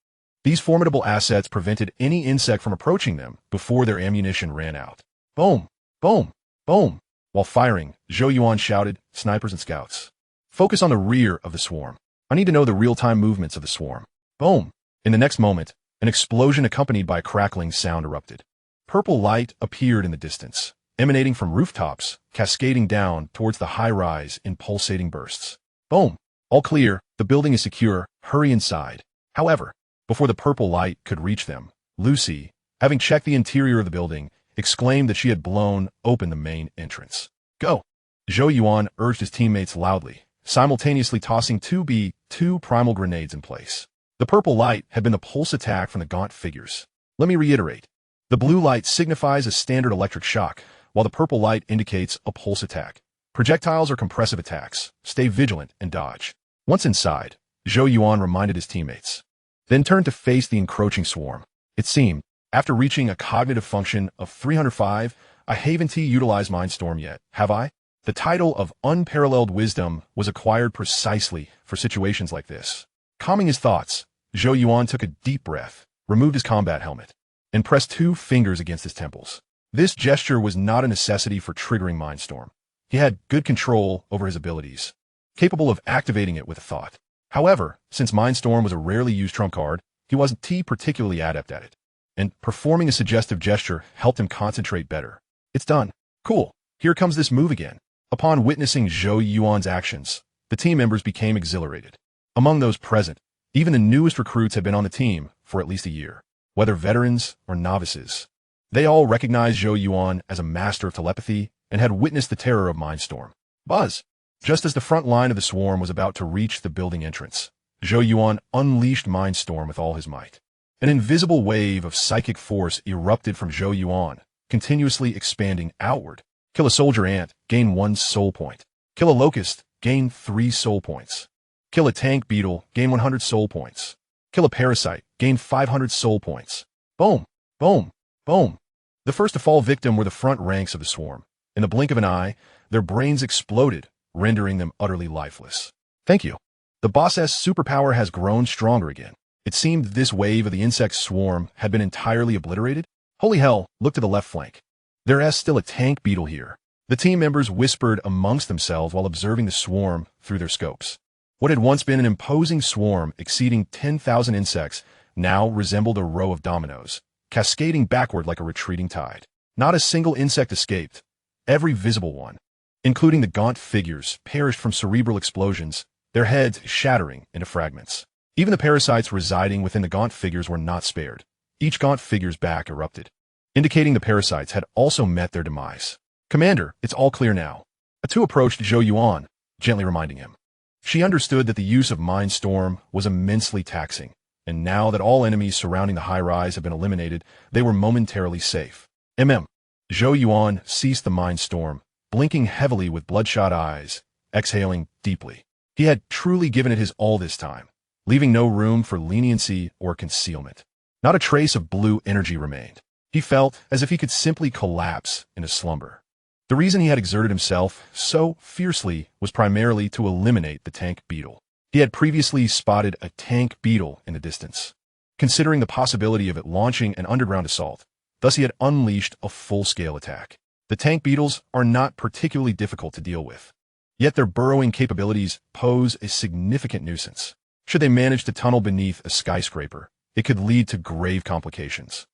these formidable assets prevented any insect from approaching them before their ammunition ran out. Boom! Boom! Boom! While firing, Zhou Yuan shouted, "Snipers and scouts, focus on the rear of the swarm. I need to know the real-time movements of the swarm." Boom! In the next moment, an explosion accompanied by a crackling sound erupted. Purple light appeared in the distance, emanating from rooftops, cascading down towards the high-rise in pulsating bursts. Boom! All clear, the building is secure, hurry inside. However, before the purple light could reach them, Lucy, having checked the interior of the building, exclaimed that she had blown open the main entrance. "Go!" Zhou Yuan urged his teammates loudly, simultaneously tossing 2 primal grenades in place. The purple light had been the pulse attack from the gaunt figures. Let me reiterate. The blue light signifies a standard electric shock, while the purple light indicates a pulse attack. Projectiles are compressive attacks. Stay vigilant and dodge. Once inside, Zhou Yuan reminded his teammates, then turned to face the encroaching swarm. It seemed, after reaching a cognitive function of 305, I haven't utilized Mindstorm yet, have I? The title of Unparalleled Wisdom was acquired precisely for situations like this. Calming his thoughts, Zhou Yuan took a deep breath, removed his combat helmet, and pressed 2 fingers against his temples. This gesture was not a necessity for triggering Mindstorm. He had good control over his abilities, capable of activating it with a thought. However, since Mindstorm was a rarely used trump card, he wasn't particularly adept at it, and performing a suggestive gesture helped him concentrate better. "It's done. Cool. Here comes this move again." Upon witnessing Zhou Yuan's actions, the team members became exhilarated. Among those present, even the newest recruits had been on the team for at least a year. Whether veterans or novices, they all recognized Zhou Yuan as a master of telepathy and had witnessed the terror of Mindstorm. Buzz! Just as the front line of the swarm was about to reach the building entrance, Zhou Yuan unleashed Mindstorm with all his might. An invisible wave of psychic force erupted from Zhou Yuan, continuously expanding outward. Kill a soldier ant, gain 1 soul point. Kill a locust, gain 3 soul points. Kill a tank beetle, gain 100 soul points. Kill a parasite, gain 500 soul points. Boom! Boom! Boom! The first to fall victim were the front ranks of the swarm. In the blink of an eye, their brains exploded, rendering them utterly lifeless. Thank you. The boss's superpower has grown stronger again. It seemed this wave of the insect swarm had been entirely obliterated. Holy hell, look to the left flank. There's still a tank beetle here. The team members whispered amongst themselves while observing the swarm through their scopes. What had once been an imposing swarm exceeding 10,000 insects now resembled a row of dominoes, cascading backward like a retreating tide. Not a single insect escaped. Every visible one, including the gaunt figures, perished from cerebral explosions, their heads shattering into fragments. Even the parasites residing within the gaunt figures were not spared. Each gaunt figure's back erupted, indicating the parasites had also met their demise. Commander, it's all clear now. Atu approached Zhou Yuan, gently reminding him. She understood that the use of Mindstorm was immensely taxing, and now that all enemies surrounding the high-rise had been eliminated, they were momentarily safe. Zhou Yuan ceased the Mindstorm, blinking heavily with bloodshot eyes, exhaling deeply. He had truly given it his all this time, leaving no room for leniency or concealment. Not a trace of blue energy remained. He felt as if he could simply collapse into slumber. The reason he had exerted himself so fiercely was primarily to eliminate the tank beetle. He had previously spotted a tank beetle in the distance, considering the possibility of it launching an underground assault. Thus he had unleashed a full-scale attack. The tank beetles are not particularly difficult to deal with, yet their burrowing capabilities pose a significant nuisance. Should they manage to tunnel beneath a skyscraper, it could lead to grave complications.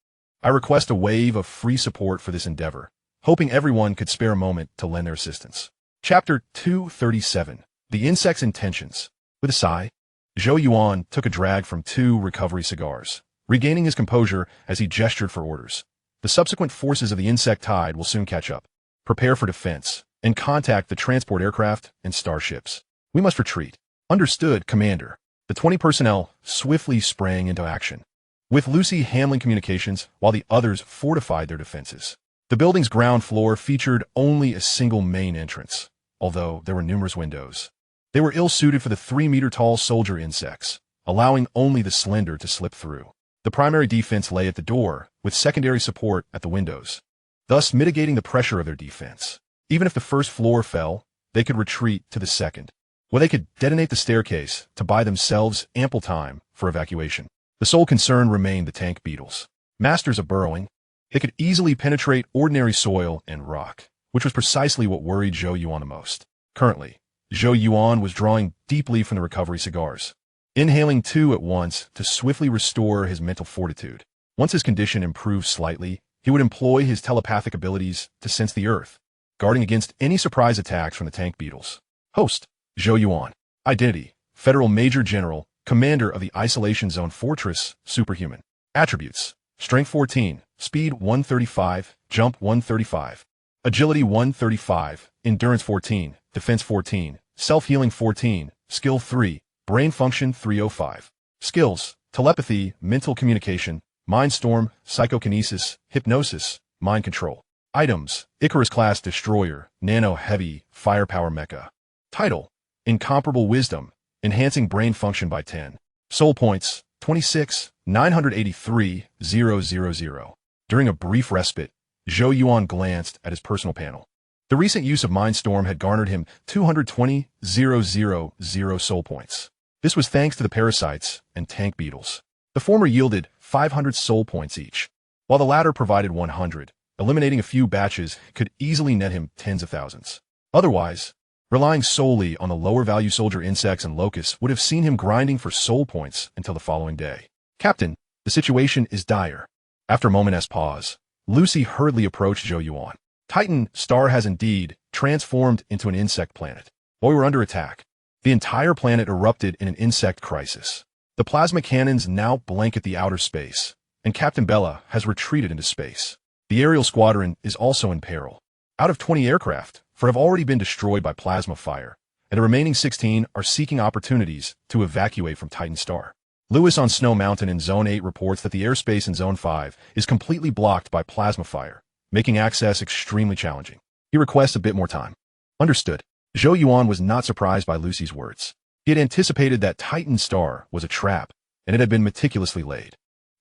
I request a wave of free support for this endeavor, hoping everyone could spare a moment to lend their assistance. Chapter 237. The Insect's Intentions. With a sigh, Zhou Yuan took a drag from 2 recovery cigars, regaining his composure as he gestured for orders. The subsequent forces of the insect tide will soon catch up. Prepare for defense, and contact the transport aircraft and starships. We must retreat. Understood, Commander. The 20 personnel swiftly sprang into action, with Lucy handling communications while the others fortified their defenses. The building's ground floor featured only a single main entrance, although there were numerous windows. They were ill-suited for the 3-meter-tall soldier insects, allowing only the slender to slip through. The primary defense lay at the door, with secondary support at the windows, thus mitigating the pressure of their defense. Even if the first floor fell, they could retreat to the second, where they could detonate the staircase to buy themselves ample time for evacuation. The sole concern remained the tank beetles. Masters of burrowing, they could easily penetrate ordinary soil and rock, which was precisely what worried Zhou Yuan the most. Currently, Zhou Yuan was drawing deeply from the recovery cigars, inhaling 2 at once to swiftly restore his mental fortitude. Once his condition improved slightly, he would employ his telepathic abilities to sense the earth, guarding against any surprise attacks from the tank beetles. Host, Zhou Yuan. Identity, Federal Major General, Commander of the Isolation Zone Fortress, Superhuman. Attributes, Strength 14, Speed 135, Jump 135, Agility 135, Endurance 14, Defense 14, Self-Healing 14, Skill 3, Brain Function 305. Skills, Telepathy, Mental Communication, Mindstorm, Psychokinesis, Hypnosis, Mind Control. Items, Icarus-class Destroyer, Nano-Heavy, Firepower Mecha. Title, Incomparable Wisdom, enhancing brain function by 10. Soul points, 26, 983,000. During a brief respite, Zhou Yuan glanced at his personal panel. The recent use of Mindstorm had garnered him 220,000 soul points. This was thanks to the parasites and tank beetles. The former yielded 500 soul points each, while the latter provided 100. Eliminating a few batches could easily net him tens of thousands. Otherwise, relying solely on the lower-value soldier insects and locusts would have seen him grinding for soul points until the following day. Captain, the situation is dire. After a moment's pause, Lucy hurriedly approached Zhou Yuan. Titan Star has indeed transformed into an insect planet. While we were under attack, the entire planet erupted in an insect crisis. The plasma cannons now blanket the outer space, and Captain Bella has retreated into space. The aerial squadron is also in peril. Out of 20 aircraft, 4 have already been destroyed by plasma fire, and the remaining 16 are seeking opportunities to evacuate from Titan Star. Lewis on Snow Mountain in Zone 8 reports that the airspace in Zone 5 is completely blocked by plasma fire, making access extremely challenging. He requests a bit more time. Understood. Zhou Yuan was not surprised by Lucy's words. He had anticipated that Titan Star was a trap, and it had been meticulously laid.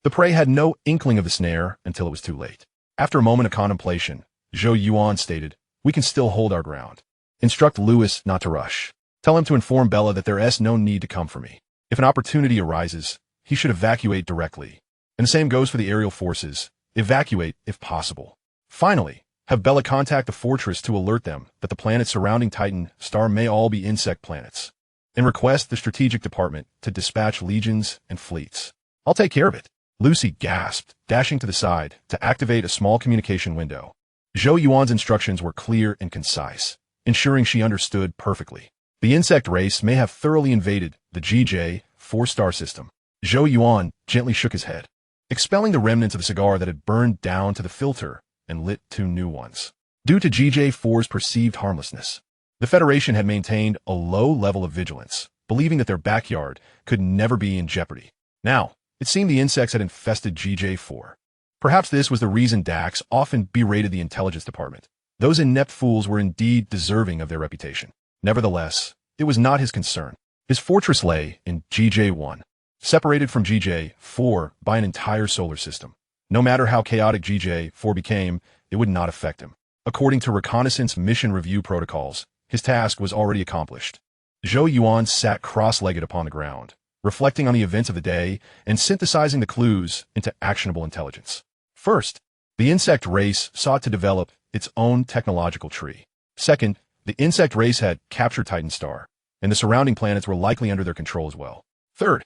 The prey had no inkling of the snare until it was too late. After a moment of contemplation, Zhou Yuan stated, "We can still hold our ground. Instruct Lewis not to rush. Tell him to inform Bella that there is no need to come for me. If an opportunity arises, he should evacuate directly. And the same goes for the aerial forces. Evacuate if possible. Finally, have Bella contact the fortress to alert them that the planets surrounding Titan star may all be insect planets, and request the strategic department to dispatch legions and fleets. I'll take care of it. Lucy gasped, dashing to the side to activate a small communication window. Zhou Yuan's instructions were clear and concise, ensuring she understood perfectly. The insect race may have thoroughly invaded the GJ-4 star system. Zhou Yuan gently shook his head, expelling the remnants of the cigar that had burned down to the filter and lit 2 new ones. Due to GJ-4's perceived harmlessness, the Federation had maintained a low level of vigilance, believing that their backyard could never be in jeopardy. Now, it seemed the insects had infested GJ-4. Perhaps this was the reason Dax often berated the intelligence department. Those inept fools were indeed deserving of their reputation. Nevertheless, it was not his concern. His fortress lay in GJ-1, separated from GJ-4 by an entire solar system. No matter how chaotic GJ-4 became, it would not affect him. According to reconnaissance mission review protocols, his task was already accomplished. Zhou Yuan sat cross-legged upon the ground, reflecting on the events of the day and synthesizing the clues into actionable intelligence. First, the insect race sought to develop its own technological tree. Second, the insect race had captured Titan Star, and the surrounding planets were likely under their control as well. Third,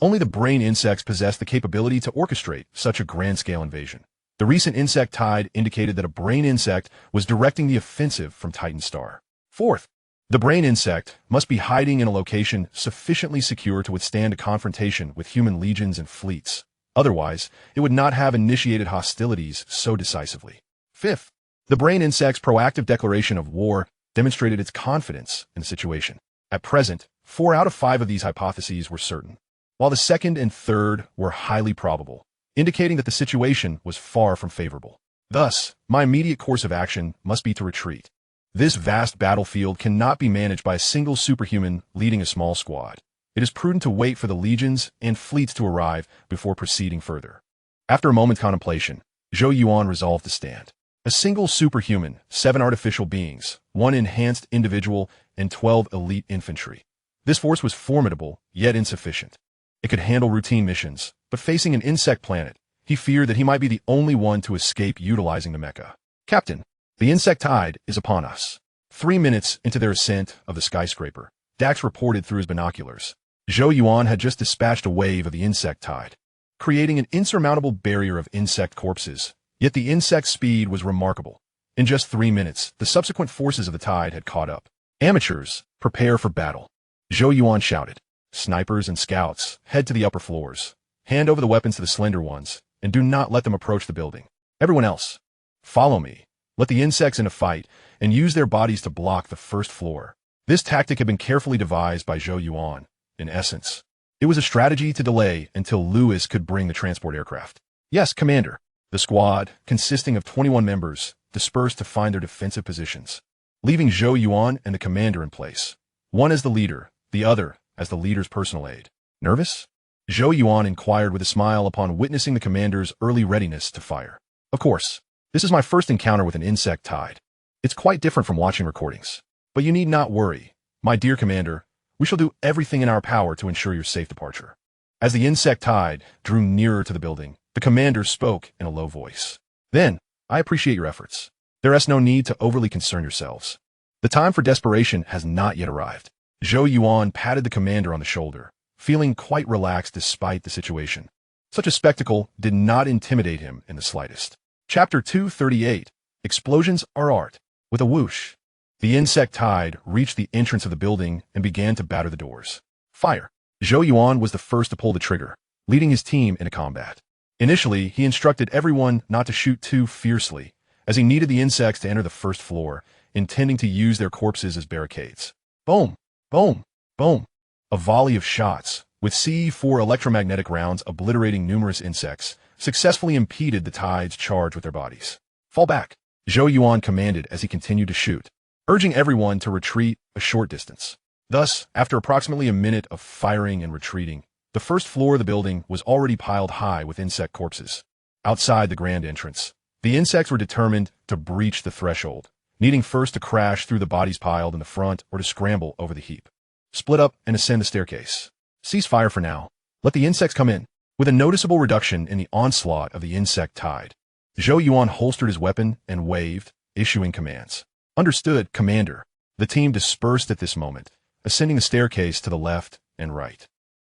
only the brain insects possessed the capability to orchestrate such a grand-scale invasion. The recent insect tide indicated that a brain insect was directing the offensive from Titan Star. Fourth, the brain insect must be hiding in a location sufficiently secure to withstand a confrontation with human legions and fleets. Otherwise, it would not have initiated hostilities so decisively. Fifth, the brain insect's proactive declaration of war demonstrated its confidence in the situation. At present, 4 out of 5 of these hypotheses were certain, while the second and third were highly probable, indicating that the situation was far from favorable. Thus, my immediate course of action must be to retreat. This vast battlefield cannot be managed by a single superhuman leading a small squad. It is prudent to wait for the legions and fleets to arrive before proceeding further. After a moment's contemplation, Zhou Yuan resolved to stand. A single superhuman, 7 artificial beings, 1 enhanced individual, and 12 elite infantry. This force was formidable, yet insufficient. It could handle routine missions, but facing an insect planet, he feared that he might be the only one to escape utilizing the mecha. Captain, the insect tide is upon us. 3 minutes into their ascent of the skyscraper, Dax reported through his binoculars. Zhou Yuan had just dispatched a wave of the insect tide, creating an insurmountable barrier of insect corpses. Yet the insect's speed was remarkable. In just 3 minutes, the subsequent forces of the tide had caught up. Amateurs, prepare for battle. Zhou Yuan shouted. Snipers and scouts, head to the upper floors. Hand over the weapons to the slender ones, and do not let them approach the building. Everyone else, follow me. Let the insects in a fight, and use their bodies to block the first floor. This tactic had been carefully devised by Zhou Yuan. In essence, it was a strategy to delay until Lewis could bring the transport aircraft. Yes, Commander. The squad, consisting of 21 members, dispersed to find their defensive positions, leaving Zhou Yuan and the commander in place. One as the leader, the other as the leader's personal aide. Nervous? Zhou Yuan inquired with a smile upon witnessing the commander's early readiness to fire. Of course, this is my first encounter with an insect tide. It's quite different from watching recordings. But you need not worry. My dear commander, we shall do everything in our power to ensure your safe departure. As the insect tide drew nearer to the building, the commander spoke in a low voice. Then, I appreciate your efforts. There is no need to overly concern yourselves. The time for desperation has not yet arrived. Zhou Yuan patted the commander on the shoulder, feeling quite relaxed despite the situation. Such a spectacle did not intimidate him in the slightest. Chapter 238, Explosions are Art. With a whoosh, the insect tide reached the entrance of the building and began to batter the doors. Fire. Zhou Yuan was the first to pull the trigger, leading his team into combat. Initially, he instructed everyone not to shoot too fiercely, as he needed the insects to enter the first floor, intending to use their corpses as barricades. Boom! Boom! Boom! A volley of shots, with CE-4 electromagnetic rounds obliterating numerous insects, successfully impeded the tide's charge with their bodies. Fall back, Zhou Yuan commanded as he continued to shoot, urging everyone to retreat a short distance. Thus, after approximately a minute of firing and retreating, the first floor of the building was already piled high with insect corpses. Outside the grand entrance, the insects were determined to breach the threshold, needing first to crash through the bodies piled in the front or to scramble over the heap. Split up and ascend the staircase. Cease fire for now. Let the insects come in. With a noticeable reduction in the onslaught of the insect tide, Zhou Yuan holstered his weapon and waved, issuing commands. Understood, Commander. The team dispersed at this moment, ascending the staircase to the left and right.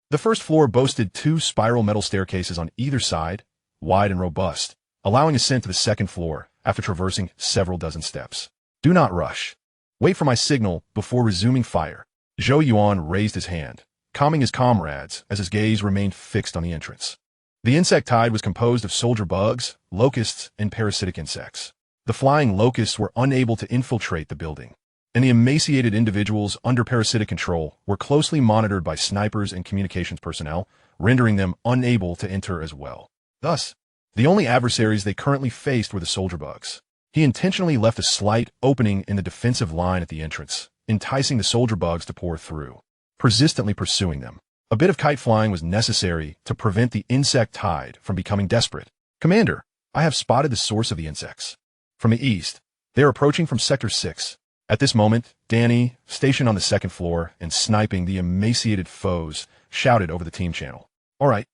The first floor boasted 2 spiral metal staircases on either side, wide and robust, allowing ascent to the second floor after traversing several dozen steps. Do not rush. Wait for my signal before resuming fire. Zhou Yuan raised his hand, calming his comrades as his gaze remained fixed on the entrance. The insect tide was composed of soldier bugs, locusts, and parasitic insects. The flying locusts were unable to infiltrate the building, and the emaciated individuals under parasitic control were closely monitored by snipers and communications personnel, rendering them unable to enter as well. Thus, the only adversaries they currently faced were the soldier bugs. He intentionally left a slight opening in the defensive line at the entrance, enticing the soldier bugs to pour through, persistently pursuing them. A bit of kite flying was necessary to prevent the insect tide from becoming desperate. Commander, I have spotted the source of the insects. From the east, they are approaching from Sector 6. At this moment, Danny, stationed on the second floor and sniping the emaciated foes, shouted over the team channel. All right,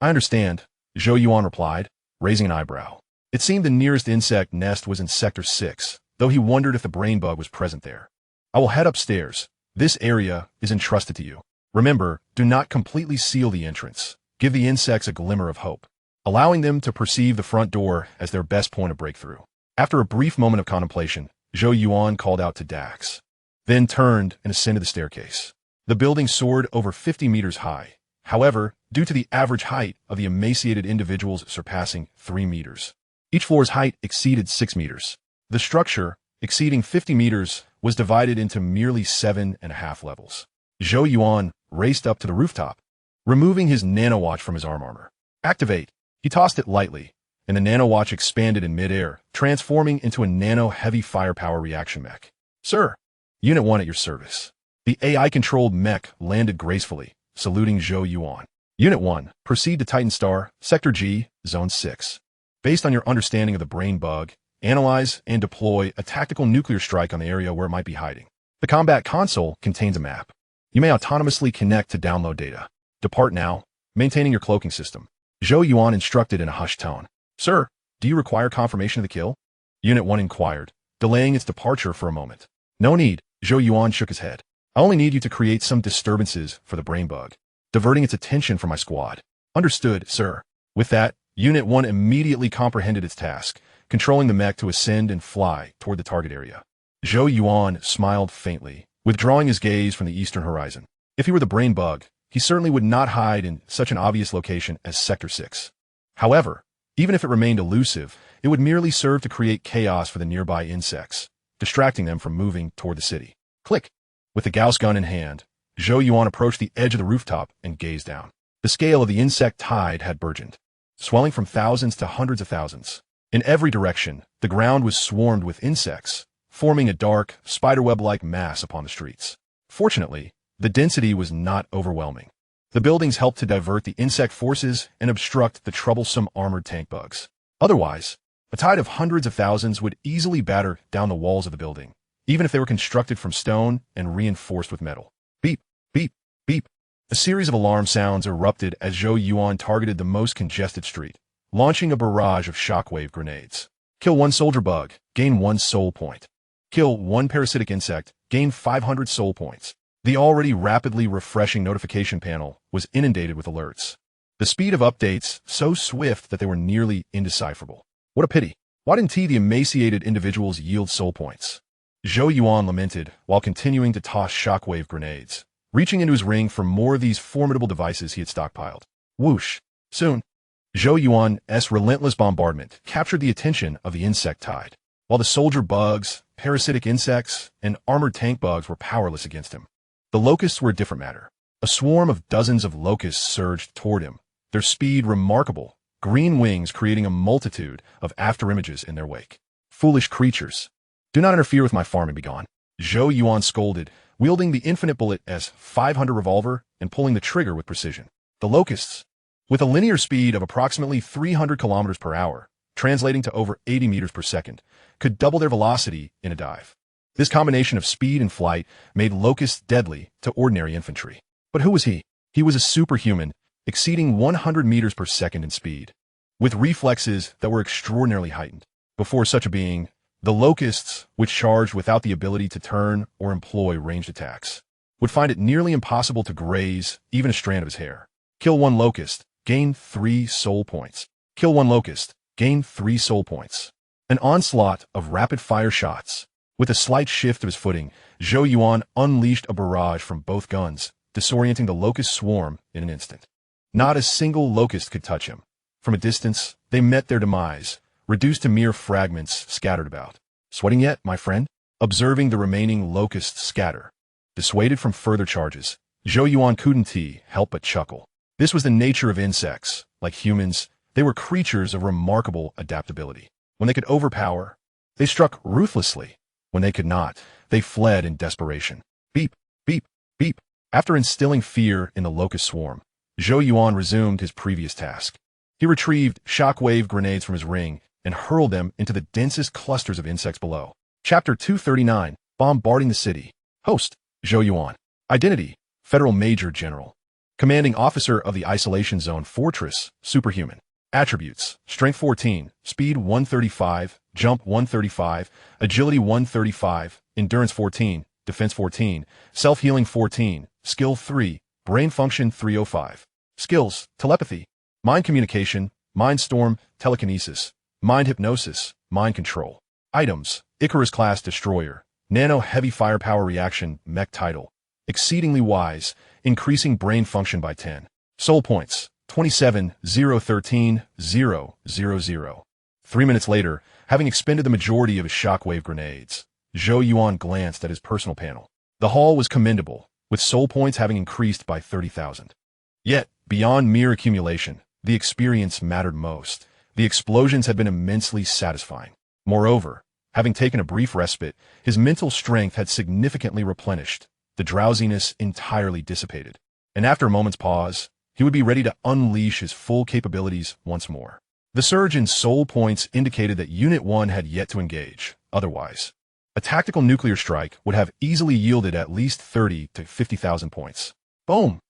I understand, Zhou Yuan replied, raising an eyebrow. It seemed the nearest insect nest was in Sector 6, though he wondered if the brain bug was present there. I will head upstairs. This area is entrusted to you. Remember, do not completely seal the entrance. Give the insects a glimmer of hope, allowing them to perceive the front door as their best point of breakthrough. After a brief moment of contemplation, Zhou Yuan called out to Dax, then turned and ascended the staircase. The building soared over 50 meters high. However, due to the average height of the emaciated individuals surpassing 3 meters, each floor's height exceeded 6 meters. The structure, exceeding 50 meters, was divided into merely 7.5 levels. Zhou Yuan raced up to the rooftop, removing his nanowatch from his armor. Activate. He tossed it lightly, and the nanowatch expanded in midair, transforming into a nano-heavy firepower reaction mech. Sir, Unit 1 at your service. The AI-controlled mech landed gracefully, saluting Zhou Yuan. Unit 1, proceed to Titan Star, Sector G, Zone 6. Based on your understanding of the brain bug, analyze and deploy a tactical nuclear strike on the area where it might be hiding. The combat console contains a map. You may autonomously connect to download data. Depart now, maintaining your cloaking system. Zhou Yuan instructed in a hushed tone. Sir, do you require confirmation of the kill? Unit 1 inquired, delaying its departure for a moment. No need, Zhou Yuan shook his head. I only need you to create some disturbances for the brain bug, diverting its attention from my squad. Understood, sir. With that, Unit 1 immediately comprehended its task, controlling the mech to ascend and fly toward the target area. Zhou Yuan smiled faintly, withdrawing his gaze from the eastern horizon. If he were the brain bug, he certainly would not hide in such an obvious location as Sector 6. However, even if it remained elusive, it would merely serve to create chaos for the nearby insects, distracting them from moving toward the city. Click! With the Gauss gun in hand, Zhou Yuan approached the edge of the rooftop and gazed down. The scale of the insect tide had burgeoned, swelling from thousands to hundreds of thousands. In every direction, the ground was swarmed with insects, forming a dark, spiderweb-like mass upon the streets. Fortunately, the density was not overwhelming. The buildings helped to divert the insect forces and obstruct the troublesome armored tank bugs. Otherwise, a tide of hundreds of thousands would easily batter down the walls of the building, even if they were constructed from stone and reinforced with metal. Beep, beep, beep. A series of alarm sounds erupted as Zhou Yuan targeted the most congested street, launching a barrage of shockwave grenades. Kill 1 soldier bug, gain 1 soul point. Kill 1 parasitic insect, gain 500 soul points. The already rapidly refreshing notification panel was inundated with alerts. The speed of updates so swift that they were nearly indecipherable. What a pity. Why didn't the emaciated individuals yield soul points? Zhou Yuan lamented while continuing to toss shockwave grenades, reaching into his ring for more of these formidable devices he had stockpiled. Whoosh. Soon, Zhou Yuan's relentless bombardment captured the attention of the insect tide, while the soldier bugs, parasitic insects, and armored tank bugs were powerless against him. The locusts were a different matter. A swarm of dozens of locusts surged toward him, their speed remarkable, green wings creating a multitude of afterimages in their wake. Foolish creatures. Do not interfere with my farm and be gone. Zhou Yuan scolded, wielding the infinite bullet S-500 revolver and pulling the trigger with precision. The locusts, with a linear speed of approximately 300 kilometers per hour, translating to over 80 meters per second, could double their velocity in a dive. This combination of speed and flight made locusts deadly to ordinary infantry. But who was he? He was a superhuman, exceeding 100 meters per second in speed. with reflexes that were extraordinarily heightened. Before such a being, the locusts, which charged without the ability to turn or employ ranged attacks, would find it nearly impossible to graze even a strand of his hair. Kill one locust, gain 3 soul points. Kill one locust, gain 3 soul points. An onslaught of rapid-fire shots. With a slight shift of his footing, Zhou Yuan unleashed a barrage from both guns, disorienting the locust swarm in an instant. Not a single locust could touch him. From a distance, they met their demise, reduced to mere fragments scattered about. Sweating yet, my friend? Observing the remaining locusts scatter. Dissuaded from further charges, Zhou Yuan couldn't help but chuckle. This was the nature of insects. Like humans, they were creatures of remarkable adaptability. When they could overpower, they struck ruthlessly. When they could not, they fled in desperation. Beep, beep, beep. After instilling fear in the locust swarm, Zhou Yuan resumed his previous task. He retrieved shockwave grenades from his ring and hurled them into the densest clusters of insects below. Chapter 239, Bombarding the City. Host, Zhou Yuan. Identity, Federal Major General. Commanding Officer of the Isolation Zone Fortress, Superhuman. Attributes, Strength 14, Speed 135, Jump 135, Agility 135, Endurance 14, Defense 14, Self-Healing 14, Skill 3, Brain Function 305. Skills, Telepathy, Mind Communication, Mind Storm, Telekinesis, Mind Hypnosis, Mind Control. Items, Icarus-class Destroyer, Nano Heavy Firepower Reaction, Mech Title. Exceedingly Wise, increasing brain function by 10. Soul Points, 27,013,000. 3 minutes later, having expended the majority of his shockwave grenades, Zhou Yuan glanced at his personal panel. The haul was commendable, with soul points having increased by 30,000. Yet, beyond mere accumulation, the experience mattered most. The explosions had been immensely satisfying. Moreover, having taken a brief respite, his mental strength had significantly replenished, the drowsiness entirely dissipated. And after a moment's pause, he would be ready to unleash his full capabilities once more. The surge in soul points indicated that Unit 1 had yet to engage. Otherwise, a tactical nuclear strike would have easily yielded at least 30 to 50,000 points. Boom!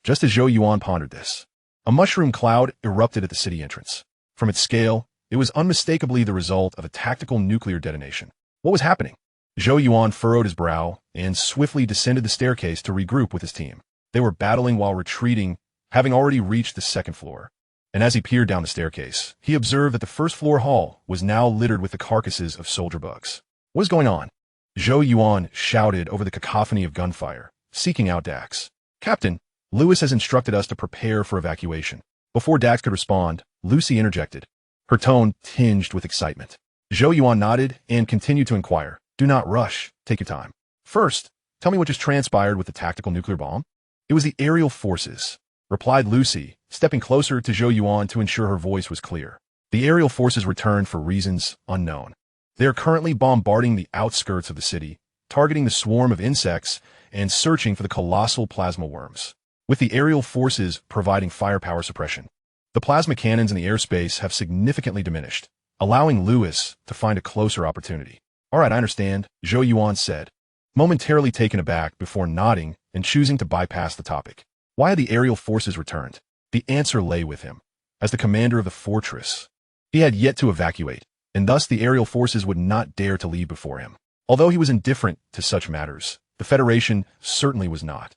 Just as Zhou Yuan pondered this, a mushroom cloud erupted at the city entrance. From its scale, it was unmistakably the result of a tactical nuclear detonation. What was happening? Zhou Yuan furrowed his brow and swiftly descended the staircase to regroup with his team. They were battling while retreating, having already reached the second floor. And as he peered down the staircase, he observed that the first-floor hall was now littered with the carcasses of soldier bugs. What is going on? Zhou Yuan shouted over the cacophony of gunfire, seeking out Dax. Captain, Lewis has instructed us to prepare for evacuation. Before Dax could respond, Lucy interjected, her tone tinged with excitement. Zhou Yuan nodded and continued to inquire. Do not rush. Take your time. First, tell me what just transpired with the tactical nuclear bomb. It was the aerial forces, replied Lucy, stepping closer to Zhou Yuan to ensure her voice was clear. The aerial forces returned for reasons unknown. They are currently bombarding the outskirts of the city, targeting the swarm of insects and searching for the colossal plasma worms, with the aerial forces providing firepower suppression. The plasma cannons in the airspace have significantly diminished, allowing Lewis to find a closer opportunity. All right, I understand, Zhou Yuan said, momentarily taken aback before nodding and choosing to bypass the topic. Why had the aerial forces returned? The answer lay with him. As the commander of the fortress, he had yet to evacuate, and thus the aerial forces would not dare to leave before him. Although he was indifferent to such matters, the Federation certainly was not.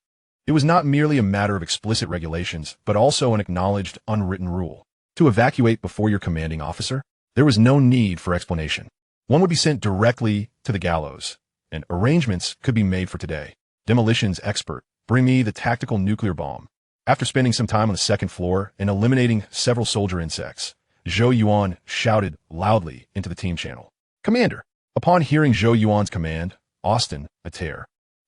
It was not merely a matter of explicit regulations, but also an acknowledged unwritten rule. To evacuate before your commanding officer, there was no need for explanation. One would be sent directly to the gallows, and arrangements could be made for today. Demolitions expert, bring me the tactical nuclear bomb. After spending some time on the second floor and eliminating several soldier insects, Zhou Yuan shouted loudly into the team channel. Commander! Upon hearing Zhou Yuan's command, Austin, Atair,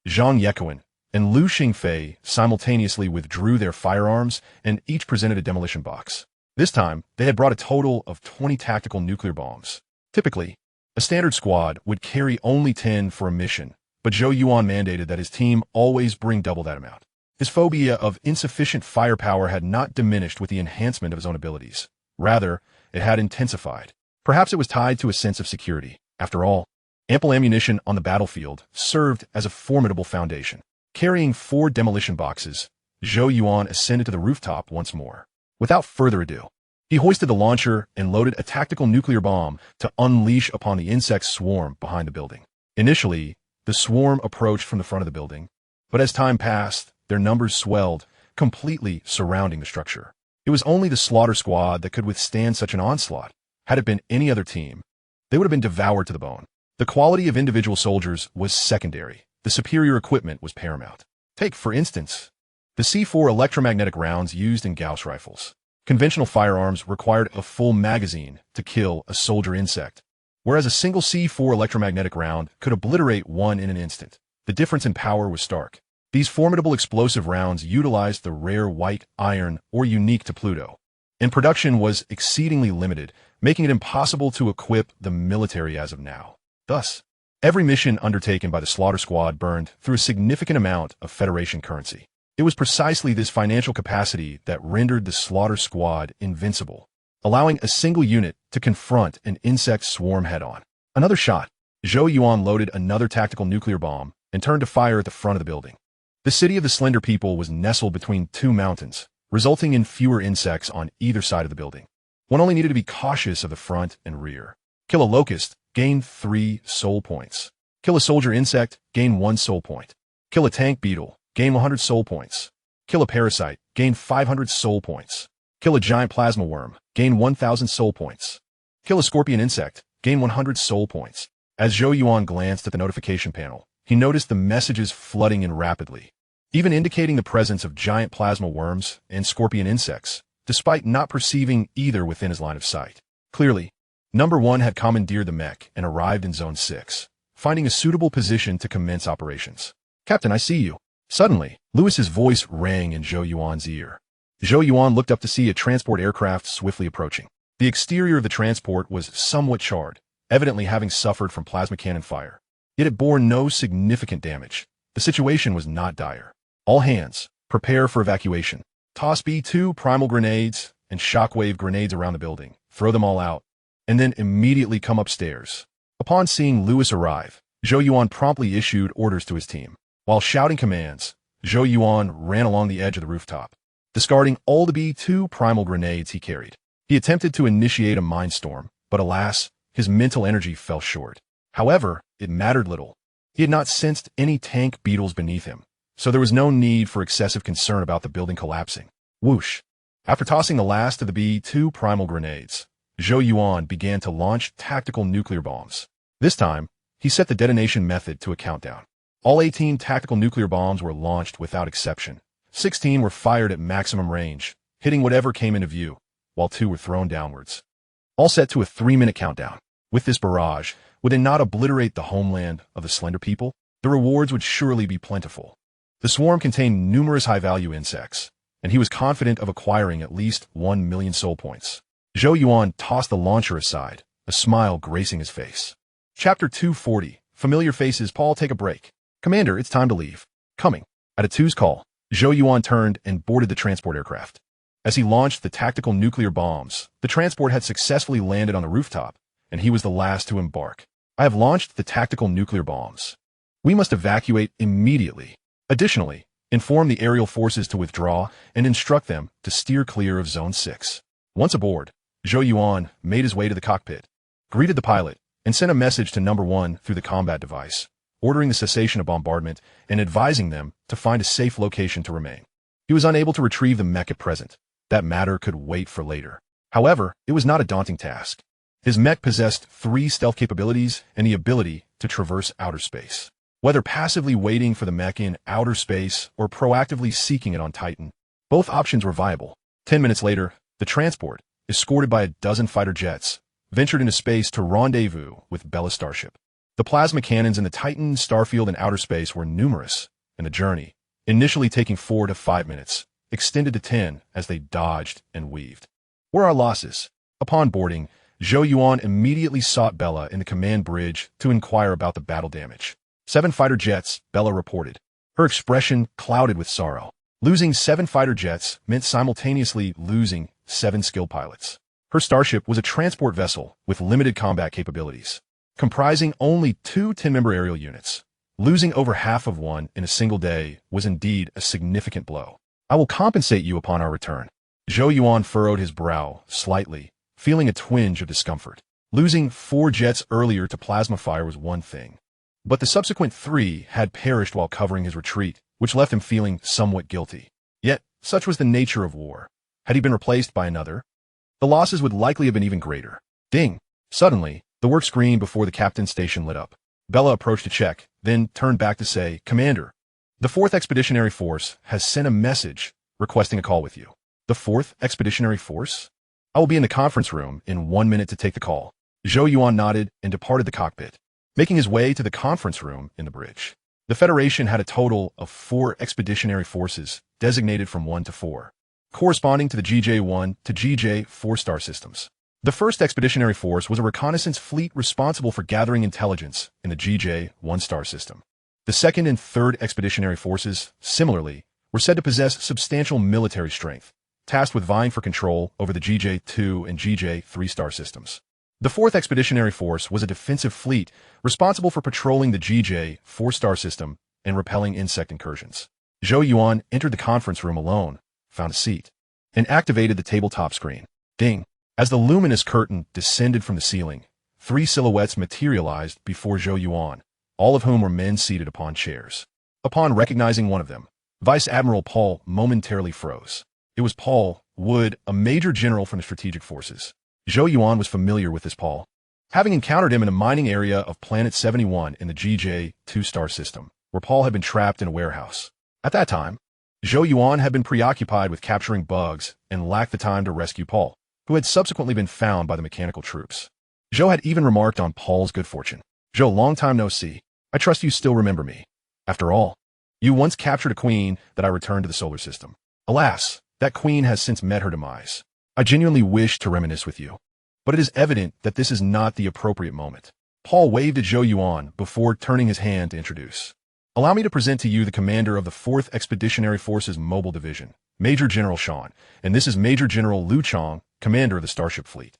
Zhang Yekuan, and Lu Xingfei simultaneously withdrew their firearms and each presented a demolition box. This time, they had brought a total of 20 tactical nuclear bombs. Typically, a standard squad would carry only 10 for a mission, but Zhou Yuan mandated that his team always bring double that amount. His phobia of insufficient firepower had not diminished with the enhancement of his own abilities. Rather, it had intensified. Perhaps it was tied to a sense of security. After all, ample ammunition on the battlefield served as a formidable foundation. Carrying 4 demolition boxes, Zhou Yuan ascended to the rooftop once more. Without further ado, He hoisted the launcher and loaded a tactical nuclear bomb to unleash upon the insect swarm behind the building. Initially, the swarm approached from the front of the building, but as time passed, their numbers swelled, completely surrounding the structure. It was only the slaughter squad that could withstand such an onslaught. Had it been any other team, they would have been devoured to the bone. The quality of individual soldiers was secondary. The superior equipment was paramount. Take, for instance, the C4 electromagnetic rounds used in Gauss rifles. Conventional firearms required a full magazine to kill a soldier insect, whereas a single C4 electromagnetic round could obliterate one in an instant. The difference in power was stark. These formidable explosive rounds utilized the rare white iron or unique to Pluto, and production was exceedingly limited, making it impossible to equip the military as of now. Thus, every mission undertaken by the Slaughter Squad burned through a significant amount of Federation currency. It was precisely this financial capacity that rendered the Slaughter Squad invincible, allowing a single unit to confront an insect swarm head-on. Another shot. Zhou Yuan loaded another tactical nuclear bomb and turned to fire at the front of the building. The city of the Slender People was nestled between two mountains, resulting in fewer insects on either side of the building. One only needed to be cautious of the front and rear. Kill a locust, gain 3 soul points. Kill a soldier insect, gain 1 soul point. Kill a tank beetle, gain 100 soul points. Kill a parasite, gain 500 soul points. Kill a giant plasma worm, gain 1,000 soul points. Kill a scorpion insect, gain 100 soul points. As Zhou Yuan glanced at the notification panel, he noticed the messages flooding in rapidly, even indicating the presence of giant plasma worms and scorpion insects, despite not perceiving either within his line of sight. Clearly, Number 1 had commandeered the mech and arrived in Zone 6, finding a suitable position to commence operations. "Captain, I see you." Suddenly, Lewis's voice rang in Zhou Yuan's ear. Zhou Yuan looked up to see a transport aircraft swiftly approaching. The exterior of the transport was somewhat charred, evidently having suffered from plasma cannon fire. Yet it bore no significant damage. The situation was not dire. "All hands, prepare for evacuation. Toss B2 primal grenades and shockwave grenades around the building. Throw them all out, and then immediately come upstairs." Upon seeing Lewis arrive, Zhou Yuan promptly issued orders to his team. While shouting commands, Zhou Yuan ran along the edge of the rooftop, discarding all the B2 primal grenades he carried. He attempted to initiate a mindstorm, but alas, his mental energy fell short. However, it mattered little. He had not sensed any tank beetles beneath him, so there was no need for excessive concern about the building collapsing. Whoosh! After tossing the last of the B2 primal grenades, Zhou Yuan began to launch tactical nuclear bombs. This time, he set the detonation method to a countdown. All 18 tactical nuclear bombs were launched without exception. 16 were fired at maximum range, hitting whatever came into view, while 2 were thrown downwards. All set to a 3-minute countdown. With this barrage, would they not obliterate the homeland of the Slender People? The rewards would surely be plentiful. The swarm contained numerous high-value insects, and he was confident of acquiring at least 1 million soul points. Zhou Yuan tossed the launcher aside, a smile gracing his face. Chapter 240. Familiar faces. Paul, take a break. "Commander, it's time to leave." "Coming." At a 2's call, Zhou Yuan turned and boarded the transport aircraft. As he launched the tactical nuclear bombs, the transport had successfully landed on the rooftop, and he was the last to embark. "I have launched the tactical nuclear bombs. We must evacuate immediately. Additionally, inform the aerial forces to withdraw and instruct them to steer clear of Zone 6. Once aboard, Zhou Yuan made his way to the cockpit, greeted the pilot, and sent a message to Number 1 through the combat device, ordering the cessation of bombardment and advising them to find a safe location to remain. He was unable to retrieve the mech at present. That matter could wait for later. However, it was not a daunting task. His mech possessed 3 stealth capabilities and the ability to traverse outer space. Whether passively waiting for the mech in outer space or proactively seeking it on Titan, both options were viable. 10 minutes later, the transport, escorted by a dozen fighter jets, ventured into space to rendezvous with Bella's starship. The plasma cannons in the Titan, starfield, and outer space were numerous, and the journey, initially taking 4 to 5 minutes, extended to 10 as they dodged and weaved. Were our losses? Upon boarding, Zhou Yuan immediately sought Bella in the command bridge to inquire about the battle damage. 7 fighter jets, Bella reported, her expression clouded with sorrow. Losing 7 fighter jets meant simultaneously losing 7 skilled pilots. Her starship was a transport vessel with limited combat capabilities, comprising only 2 10-member aerial units. Losing over half of one in a single day was indeed a significant blow. "I will compensate you upon our return." Zhou Yuan furrowed his brow slightly, feeling a twinge of discomfort. Losing 4 jets earlier to plasma fire was one thing, but the subsequent 3 had perished while covering his retreat, which left him feeling somewhat guilty. Yet, such was the nature of war. Had he been replaced by another, the losses would likely have been even greater. Ding! Suddenly, the work screen before the captain's station lit up. Bella approached to check, then turned back to say, "Commander, the 4th Expeditionary Force has sent a message requesting a call with you." The 4th Expeditionary Force? I will be in the conference room in 1 minute to take the call. Zhou Yuan nodded and departed the cockpit, making his way to the conference room in the bridge. The Federation had a total of 4 expeditionary forces, designated from 1 to 4, corresponding to the GJ-1 to GJ-4 star systems. The 1st Expeditionary Force was a reconnaissance fleet responsible for gathering intelligence in the GJ-1 star system. The 2nd and 3rd Expeditionary Forces, similarly, were said to possess substantial military strength, tasked with vying for control over the GJ-2 and GJ-3 star systems. The 4th Expeditionary Force was a defensive fleet responsible for patrolling the GJ-4 star system and repelling insect incursions. Zhou Yuan entered the conference room alone, found a seat, and activated the tabletop screen. Ding! As the luminous curtain descended from the ceiling, 3 silhouettes materialized before Zhou Yuan, all of whom were men seated upon chairs. Upon recognizing one of them, Vice Admiral Paul momentarily froze. It was Paul Wood, a major general from the strategic forces. Zhou Yuan was familiar with this Paul, having encountered him in a mining area of Planet 71 in the GJ-2 star system, where Paul had been trapped in a warehouse. At that time, Zhou Yuan had been preoccupied with capturing bugs and lacked the time to rescue Paul, who had subsequently been found by the mechanical troops. Zhou had even remarked on Paul's good fortune. "Zhou, long time no see. I trust you still remember me. After all, you once captured a queen that I returned to the solar system. Alas, that queen has since met her demise. I genuinely wish to reminisce with you, but it is evident that this is not the appropriate moment." Paul waved at Zhou Yuan before turning his hand to introduce. "Allow me to present to you the commander of the 4th Expeditionary Forces Mobile Division, Major General Sean, and this is Major General Lu Chong, commander of the Starship Fleet.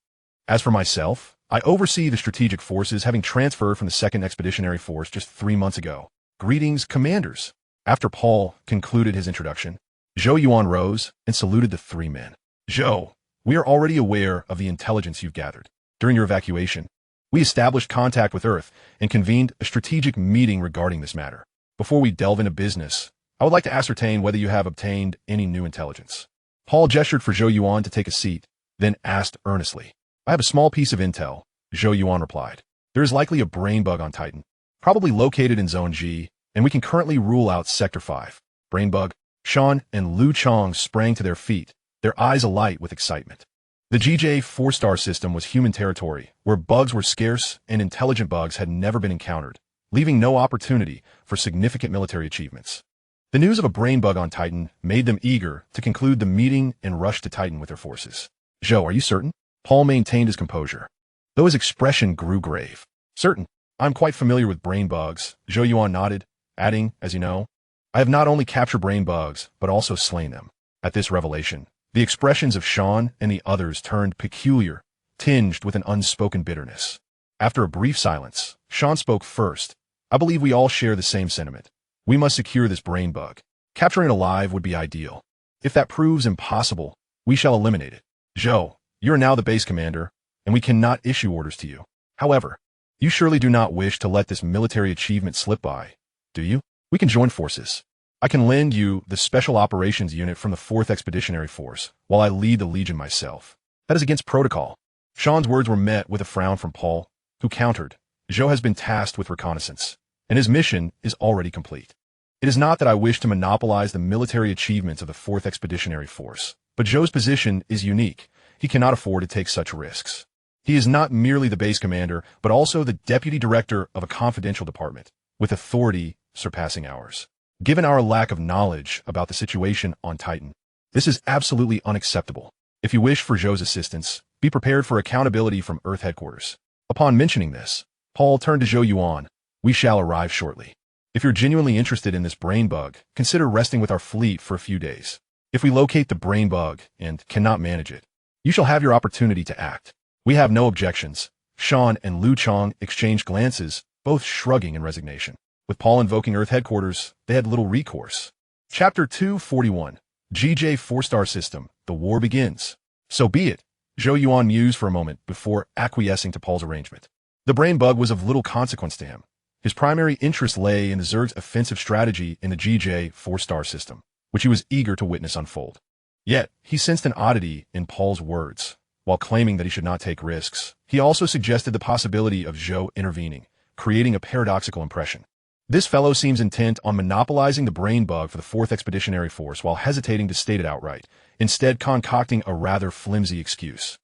As for myself, I oversee the strategic forces, having transferred from the 2nd Expeditionary Force just 3 months ago. Greetings, commanders." After Paul concluded his introduction, Zhou Yuan rose and saluted the 3 men. "Zhou, we are already aware of the intelligence you've gathered. During your evacuation, we established contact with Earth and convened a strategic meeting regarding this matter. Before we delve into business, I would like to ascertain whether you have obtained any new intelligence." Paul gestured for Zhou Yuan to take a seat, then asked earnestly. "I have a small piece of intel," Zhou Yuan replied. "There is likely a brain bug on Titan, probably located in Zone G, and we can currently rule out Sector 5. Brain bug?" Sean and Lu Chong sprang to their feet, their eyes alight with excitement. The GJ-4 star system was human territory, where bugs were scarce and intelligent bugs had never been encountered, leaving no opportunity for significant military achievements. The news of a brain bug on Titan made them eager to conclude the meeting and rush to Titan with their forces. "Zhou, are you certain?" Paul maintained his composure, though his expression grew grave. "Certain. I'm quite familiar with brain bugs," Zhou Yuan nodded, adding, "As you know, I have not only captured brain bugs, but also slain them." At this revelation, the expressions of Sean and the others turned peculiar, tinged with an unspoken bitterness. After a brief silence, Sean spoke first. "I believe we all share the same sentiment. We must secure this brain bug. Capturing it alive would be ideal. If that proves impossible, we shall eliminate it. Zhou, you are now the base commander, and we cannot issue orders to you. However, you surely do not wish to let this military achievement slip by, do you? We can join forces. I can lend you the Special Operations Unit from the 4th Expeditionary Force, while I lead the Legion myself. That is against protocol." Sean's words were met with a frown from Paul, who countered, "Zhou has been tasked with reconnaissance, and his mission is already complete. It is not that I wish to monopolize the military achievements of the 4th Expeditionary Force, but Zhou's position is unique. He cannot afford to take such risks. He is not merely the base commander, but also the deputy director of a confidential department, with authority surpassing ours. Given our lack of knowledge about the situation on Titan, this is absolutely unacceptable. If you wish for Zhou's assistance, be prepared for accountability from Earth headquarters." Upon mentioning this, Paul turned to Zhou Yuan. "We shall arrive shortly. If you're genuinely interested in this brain bug, consider resting with our fleet for a few days. If we locate the brain bug and cannot manage it, you shall have your opportunity to act. We have no objections." Sean and Lu Chong exchanged glances, both shrugging in resignation. With Paul invoking Earth headquarters, they had little recourse. Chapter 241. GJ 4-star system, the war begins. So be it, Zhou Yuan mused for a moment before acquiescing to Paul's arrangement. The brain bug was of little consequence to him. His primary interest lay in the Zerg's offensive strategy in the GJ 4-star system, which he was eager to witness unfold. Yet, he sensed an oddity in Paul's words. While claiming that he should not take risks, he also suggested the possibility of Zhou intervening, creating a paradoxical impression. This fellow seems intent on monopolizing the brain bug for the 4th Expeditionary Force while hesitating to state it outright, instead concocting a rather flimsy excuse.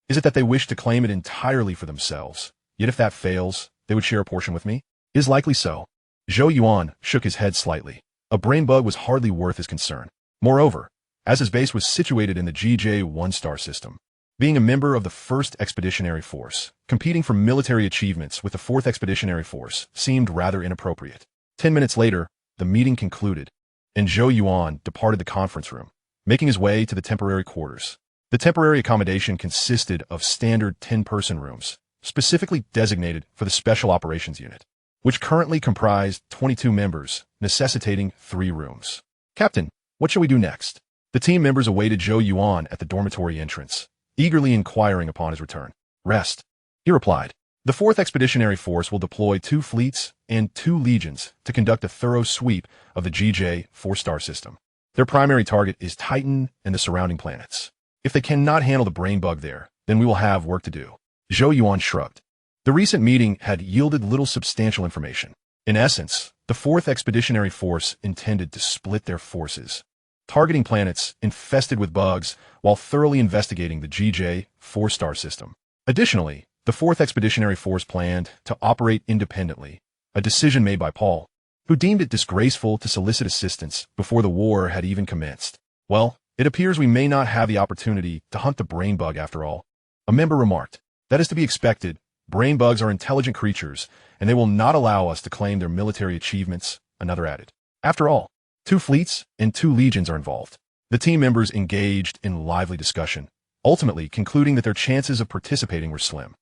Is it that they wish to claim it entirely for themselves? Yet if that fails, they would share a portion with me? It is likely so. Zhou Yuan shook his head slightly. A brain bug was hardly worth his concern. Moreover, as his base was situated in the GJ 1-star system, being a member of the 1st Expeditionary Force, competing for military achievements with the 4th Expeditionary Force seemed rather inappropriate. 10 minutes later, the meeting concluded, and Zhou Yuan departed the conference room, making his way to the temporary quarters. The temporary accommodation consisted of standard 10-person rooms, specifically designated for the Special Operations Unit, which currently comprised 22 members, necessitating 3 rooms. Captain, what shall we do next? The team members awaited Zhou Yuan at the dormitory entrance, eagerly inquiring upon his return. Rest, he replied. The 4th Expeditionary Force will deploy 2 fleets and 2 legions to conduct a thorough sweep of the GJ 4-star system. Their primary target is Titan and the surrounding planets. If they cannot handle the brain bug there, then we will have work to do. Zhou Yuan shrugged. The recent meeting had yielded little substantial information. In essence, the 4th Expeditionary Force intended to split their forces, targeting planets infested with bugs while thoroughly investigating the GJ 4-star system. Additionally, the 4th Expeditionary Force planned to operate independently, a decision made by Paul, who deemed it disgraceful to solicit assistance before the war had even commenced. Well, it appears we may not have the opportunity to hunt the brain bug after all. A member remarked. That is to be expected. Brain bugs are intelligent creatures, and they will not allow us to claim their military achievements, another added. After all, 2 fleets and 2 legions are involved. The team members engaged in lively discussion, ultimately concluding that their chances of participating were slim.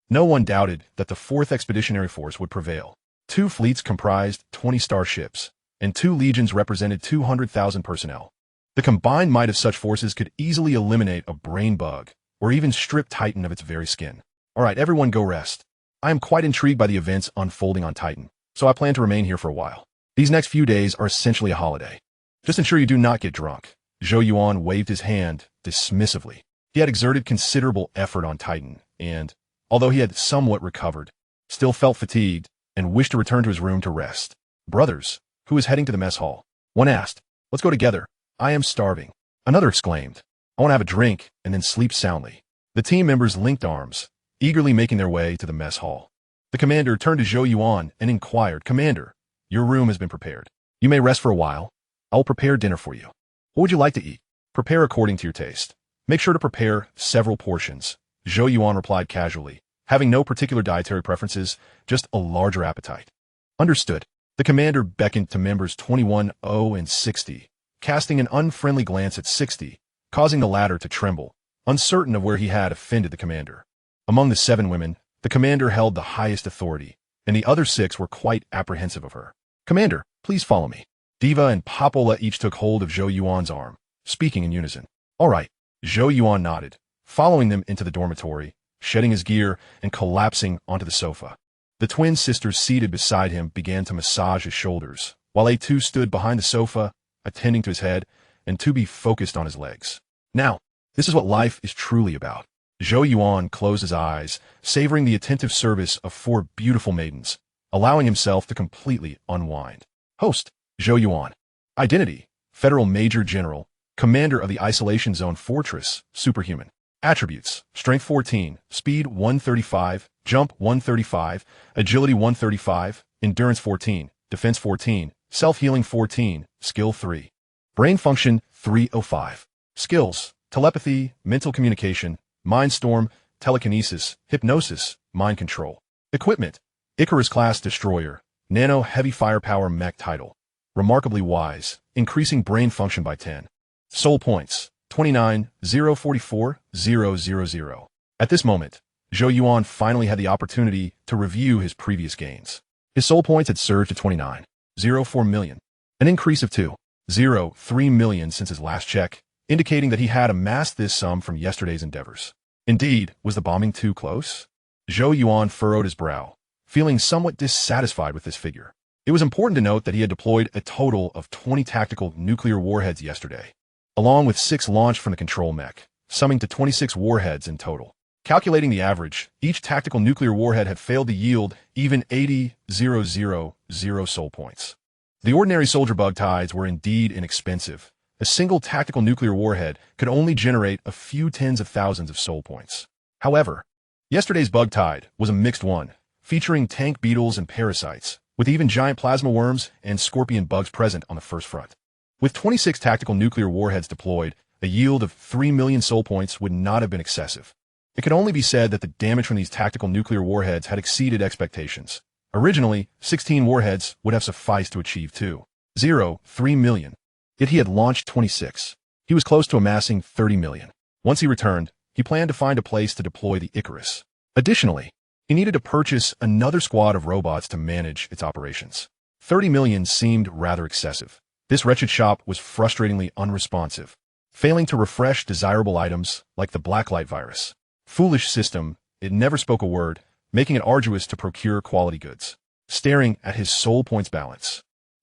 No one doubted that the 4th Expeditionary Force would prevail. 2 fleets comprised 20 starships, and 2 legions represented 200,000 personnel. The combined might of such forces could easily eliminate a brain bug, or even strip Titan of its very skin. All right, everyone go rest. I am quite intrigued by the events unfolding on Titan, so I plan to remain here for a while. These next few days are essentially a holiday. Just ensure you do not get drunk. Zhou Yuan waved his hand dismissively. He had exerted considerable effort on Titan, and, although he had somewhat recovered, still felt fatigued and wished to return to his room to rest. Brothers, who is heading to the mess hall? One asked. Let's go together. I am starving. Another exclaimed. I want to have a drink and then sleep soundly. The team members linked arms, eagerly making their way to the mess hall. The commander turned to Zhou Yuan and inquired, Commander, your room has been prepared. You may rest for a while. I will prepare dinner for you. What would you like to eat? Prepare according to your taste. Make sure to prepare several portions. Zhou Yuan replied casually, having no particular dietary preferences, just a larger appetite. Understood. The commander beckoned to members 21, 0, and 60, casting an unfriendly glance at 60, causing the latter to tremble, uncertain of where he had offended the commander. Among the 7 women, the commander held the highest authority, and the other 6 were quite apprehensive of her. Commander, please follow me. Diva and Popola each took hold of Zhou Yuan's arm, speaking in unison. All right. Zhou Yuan nodded, following them into the dormitory, shedding his gear and collapsing onto the sofa. The twin sisters seated beside him began to massage his shoulders, while A2 stood behind the sofa, attending to his head, and 2B focused on his legs. Now, this is what life is truly about. Zhou Yuan closed his eyes, savoring the attentive service of 4 beautiful maidens, allowing himself to completely unwind. Host, Zhou Yuan. Identity, Federal Major General, Commander of the Isolation Zone Fortress, Superhuman. Attributes, Strength 14, Speed 135, Jump 135, Agility 135, Endurance 14, Defense 14, Self-Healing 14, Skill 3. Brain Function 305. Skills, Telepathy, Mental Communication, Mindstorm, Telekinesis, Hypnosis, Mind Control. Equipment, Icarus-class Destroyer, Nano Heavy Firepower Mech Title. Remarkably wise, increasing brain function by 10. Soul Points, 29, 044, 000. At this moment, Zhou Yuan finally had the opportunity to review his previous gains. His soul points had surged to 29, 04 million, an increase of 2. 3 million since his last check, indicating that he had amassed this sum from yesterday's endeavors. Indeed, was the bombing too close? Zhou Yuan furrowed his brow, feeling somewhat dissatisfied with this figure. It was important to note that he had deployed a total of 20 tactical nuclear warheads yesterday, along with 6 launched from the control mech, summing to 26 warheads in total. Calculating the average, each tactical nuclear warhead had failed to yield even 80,000 soul points. The ordinary soldier bug tides were indeed inexpensive. A single tactical nuclear warhead could only generate a few tens of thousands of soul points. However, yesterday's bug tide was a mixed one, featuring tank beetles and parasites, with even giant plasma worms and scorpion bugs present on the first front. With 26 tactical nuclear warheads deployed, a yield of 3 million soul points would not have been excessive. It could only be said that the damage from these tactical nuclear warheads had exceeded expectations. Originally, 16 warheads would have sufficed to achieve 3 million. Yet he had launched 26. He was close to amassing 30 million. Once he returned, he planned to find a place to deploy the Icarus. Additionally, he needed to purchase another squad of robots to manage its operations. 30 million seemed rather excessive. This wretched shop was frustratingly unresponsive, failing to refresh desirable items like the blacklight virus. Foolish system, it never spoke a word, making it arduous to procure quality goods. Staring at his soul points balance,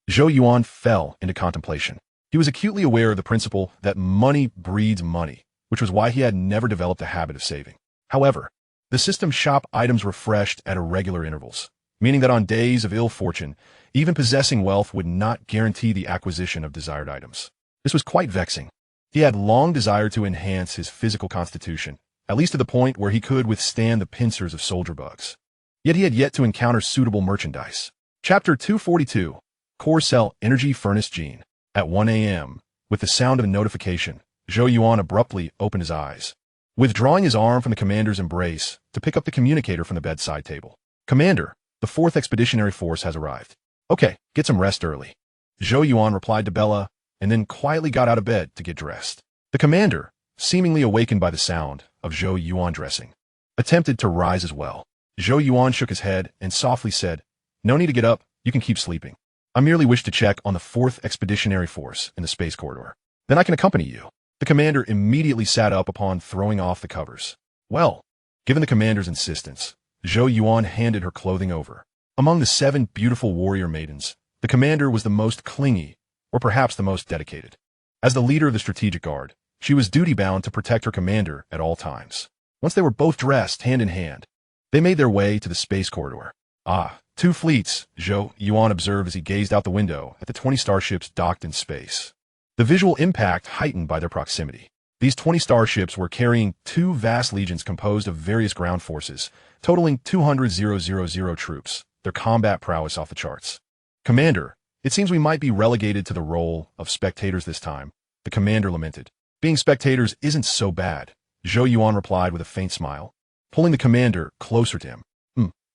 Zhou Yuan fell into contemplation. He was acutely aware of the principle that money breeds money, which was why he had never developed a habit of saving. However, the system shop items refreshed at irregular intervals, meaning that on days of ill fortune, even possessing wealth would not guarantee the acquisition of desired items. This was quite vexing. He had long desired to enhance his physical constitution, at least to the point where he could withstand the pincers of soldier bugs. Yet he had yet to encounter suitable merchandise. Chapter 242, Core Cell Energy Furnace Gene. At 1 a.m., with the sound of a notification, Zhou Yuan abruptly opened his eyes, withdrawing his arm from the commander's embrace to pick up the communicator from the bedside table. "Commander, the 4th Expeditionary Force has arrived." "Okay, get some rest early." Zhou Yuan replied to Bella, and then quietly got out of bed to get dressed. The commander, seemingly awakened by the sound of Zhou Yuan dressing, attempted to rise as well. Zhou Yuan shook his head and softly said, "No need to get up, you can keep sleeping. I merely wish to check on the 4th Expeditionary Force in the space corridor. Then I can accompany you." The commander immediately sat up upon throwing off the covers. Well, given the commander's insistence, Zhou Yuan handed her clothing over. Among the 7 beautiful warrior maidens, the commander was the most clingy, or perhaps the most dedicated. As the leader of the strategic guard, she was duty-bound to protect her commander at all times. Once they were both dressed hand in hand, they made their way to the space corridor. "Ah, 2 fleets," Zhou Yuan observed as he gazed out the window at the 20 starships docked in space. The visual impact heightened by their proximity. These 20 starships were carrying 2 vast legions composed of various ground forces, totaling 200,000 troops, their combat prowess off the charts. "Commander, it seems we might be relegated to the role of spectators this time," the commander lamented. "Being spectators isn't so bad," Zhou Yuan replied with a faint smile, pulling the commander closer to him.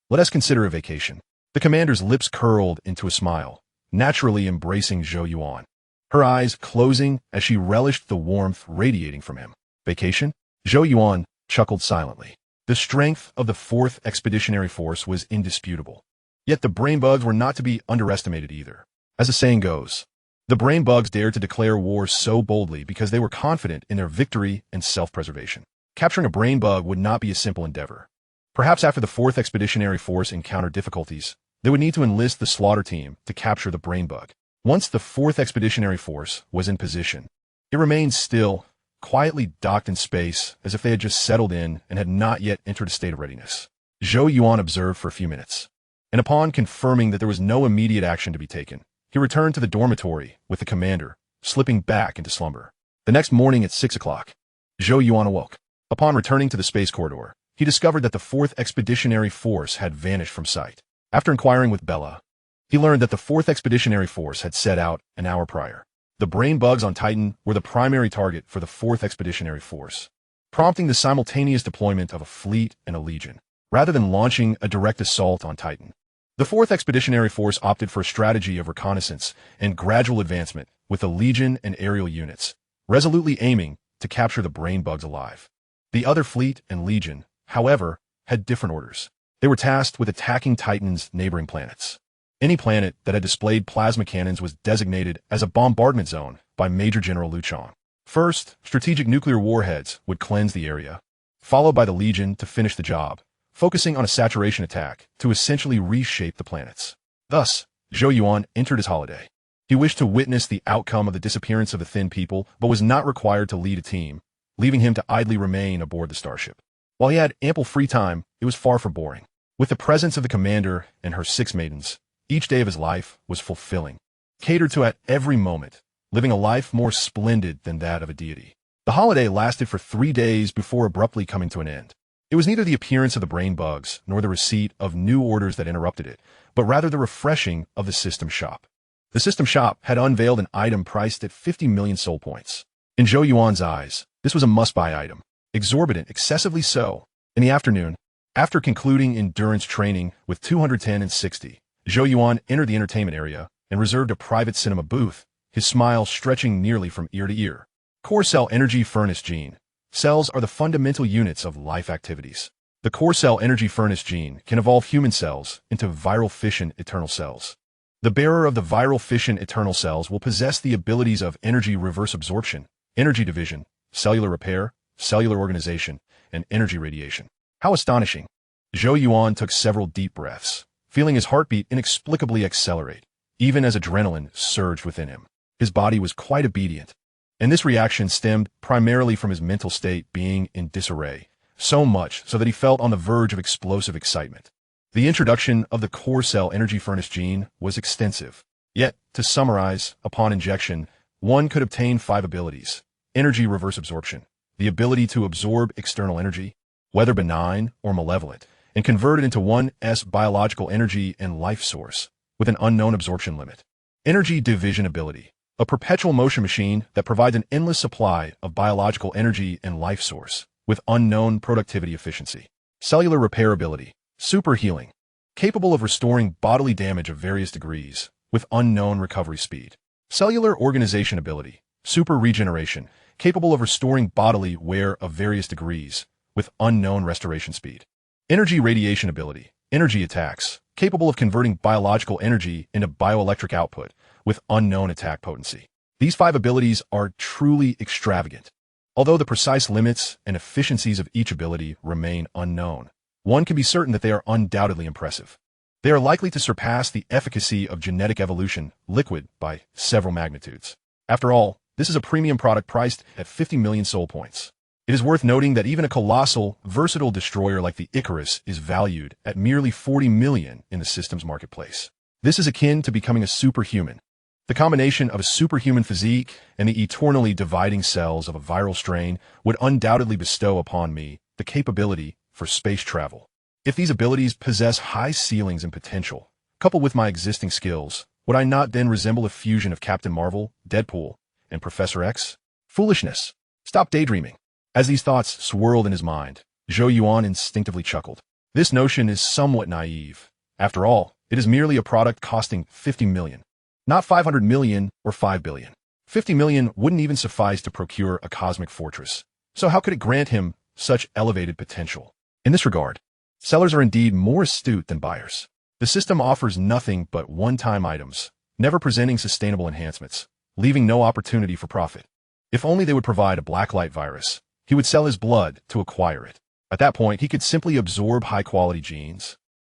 Let us consider a vacation." The commander's lips curled into a smile, naturally embracing Zhou Yuan, her eyes closing as she relished the warmth radiating from him. "Vacation?" Zhou Yuan chuckled silently. The strength of the 4th Expeditionary Force was indisputable. Yet the brain bugs were not to be underestimated either. As the saying goes, the brain bugs dared to declare war so boldly because they were confident in their victory and self-preservation. Capturing a brain bug would not be a simple endeavor. Perhaps after the 4th Expeditionary Force encountered difficulties, they would need to enlist the slaughter team to capture the brain bug. Once the 4th Expeditionary Force was in position, it remained still, quietly docked in space as if they had just settled in and had not yet entered a state of readiness. Zhou Yuan observed for a few minutes, and upon confirming that there was no immediate action to be taken, he returned to the dormitory with the commander, slipping back into slumber. The next morning at 6 o'clock, Zhou Yuan awoke. Upon returning to the space corridor, he discovered that the 4th Expeditionary Force had vanished from sight. After inquiring with Bella, he learned that the 4th Expeditionary Force had set out an hour prior. The brain bugs on Titan were the primary target for the 4th Expeditionary Force, prompting the simultaneous deployment of a fleet and a legion, rather than launching a direct assault on Titan. The 4th Expeditionary Force opted for a strategy of reconnaissance and gradual advancement with a legion and aerial units, resolutely aiming to capture the brain bugs alive. The other fleet and legion, however, had different orders. They were tasked with attacking Titan's neighboring planets. Any planet that had displayed plasma cannons was designated as a bombardment zone by Major General Nanchon. First, strategic nuclear warheads would cleanse the area, followed by the Legion to finish the job, focusing on a saturation attack to essentially reshape the planets. Thus, Zhou Yuan entered his holiday. He wished to witness the outcome of the disappearance of the Thin People, but was not required to lead a team, leaving him to idly remain aboard the starship. While he had ample free time, it was far from boring. With the presence of the commander and her 6 maidens, each day of his life was fulfilling, catered to at every moment, living a life more splendid than that of a deity. The holiday lasted for 3 days before abruptly coming to an end. It was neither the appearance of the brain bugs nor the receipt of new orders that interrupted it, but rather the refreshing of the system shop. The system shop had unveiled an item priced at 50 million soul points. In Zhou Yuan's eyes, this was a must-buy item, exorbitant, excessively so. In the afternoon, after concluding endurance training with 210 and 60, Zhou Yuan entered the entertainment area and reserved a private cinema booth, his smile stretching nearly from ear to ear. Core Cell Energy Furnace Gene. Cells are the fundamental units of life activities. The Core Cell Energy Furnace Gene can evolve human cells into viral fission eternal cells. The bearer of the viral fission eternal cells will possess the abilities of energy reverse absorption, energy division, cellular repair, cellular organization, and energy radiation. How astonishing! Zhou Yuan took several deep breaths, feeling his heartbeat inexplicably accelerate, even as adrenaline surged within him. His body was quite obedient, and this reaction stemmed primarily from his mental state being in disarray, so much so that he felt on the verge of explosive excitement. The introduction of the Core Cell Energy Furnace Gene was extensive. Yet, to summarize, upon injection, one could obtain 5 abilities: energy reverse absorption, the ability to absorb external energy, whether benign or malevolent, and convert it into 1's biological energy and life source, with an unknown absorption limit. Energy division ability, a perpetual motion machine that provides an endless supply of biological energy and life source, with unknown productivity efficiency. Cellular repair ability, super healing, capable of restoring bodily damage of various degrees, with unknown recovery speed. Cellular organization ability, super regeneration, capable of restoring bodily wear of various degrees, with unknown restoration speed. Energy radiation ability, energy attacks, capable of converting biological energy into bioelectric output, with unknown attack potency. These 5 abilities are truly extravagant. Although the precise limits and efficiencies of each ability remain unknown, one can be certain that they are undoubtedly impressive. They are likely to surpass the efficacy of genetic evolution, liquid, by several magnitudes. After all, this is a premium product priced at 50 million soul points. It is worth noting that even a colossal, versatile destroyer like the Icarus is valued at merely 40 million in the system's marketplace. This is akin to becoming a superhuman. The combination of a superhuman physique and the eternally dividing cells of a viral strain would undoubtedly bestow upon me the capability for space travel. If these abilities possess high ceilings and potential, coupled with my existing skills, would I not then resemble a fusion of Captain Marvel, Deadpool, and Professor X? Foolishness! Stop daydreaming. As these thoughts swirled in his mind, Zhou Yuan instinctively chuckled. This notion is somewhat naive. After all, it is merely a product costing 50 million. Not 500 million or 5 billion. 50 million wouldn't even suffice to procure a cosmic fortress. So how could it grant him such elevated potential? In this regard, sellers are indeed more astute than buyers. The system offers nothing but one-time items, never presenting sustainable enhancements, leaving no opportunity for profit. If only they would provide a blacklight virus, he would sell his blood to acquire it. At that point, he could simply absorb high-quality genes,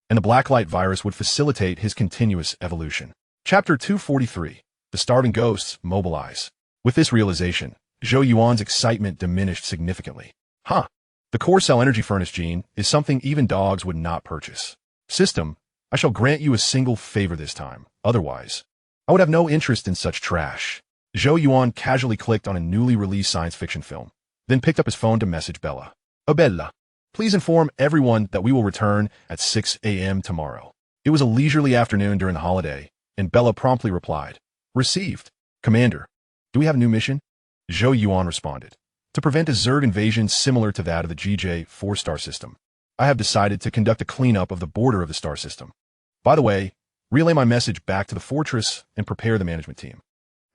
and the blacklight virus would facilitate his continuous evolution. Chapter 243. The Starving Ghosts Mobilize. With this realization, Zhou Yuan's excitement diminished significantly. The Core Cell Energy Furnace Gene is something even dogs would not purchase. System, I shall grant you a single favor this time. Otherwise, I would have no interest in such trash. Zhou Yuan casually clicked on a newly released science fiction film, then picked up his phone to message Bella. Oh, Bella, please inform everyone that we will return at 6 a.m. tomorrow. It was a leisurely afternoon during the holiday, and Bella promptly replied, Received. Commander, do we have a new mission? Zhou Yuan responded. To prevent a Zerg invasion similar to that of the GJ 4-star system, I have decided to conduct a cleanup of the border of the star system. By the way, relay my message back to the fortress and prepare the management team.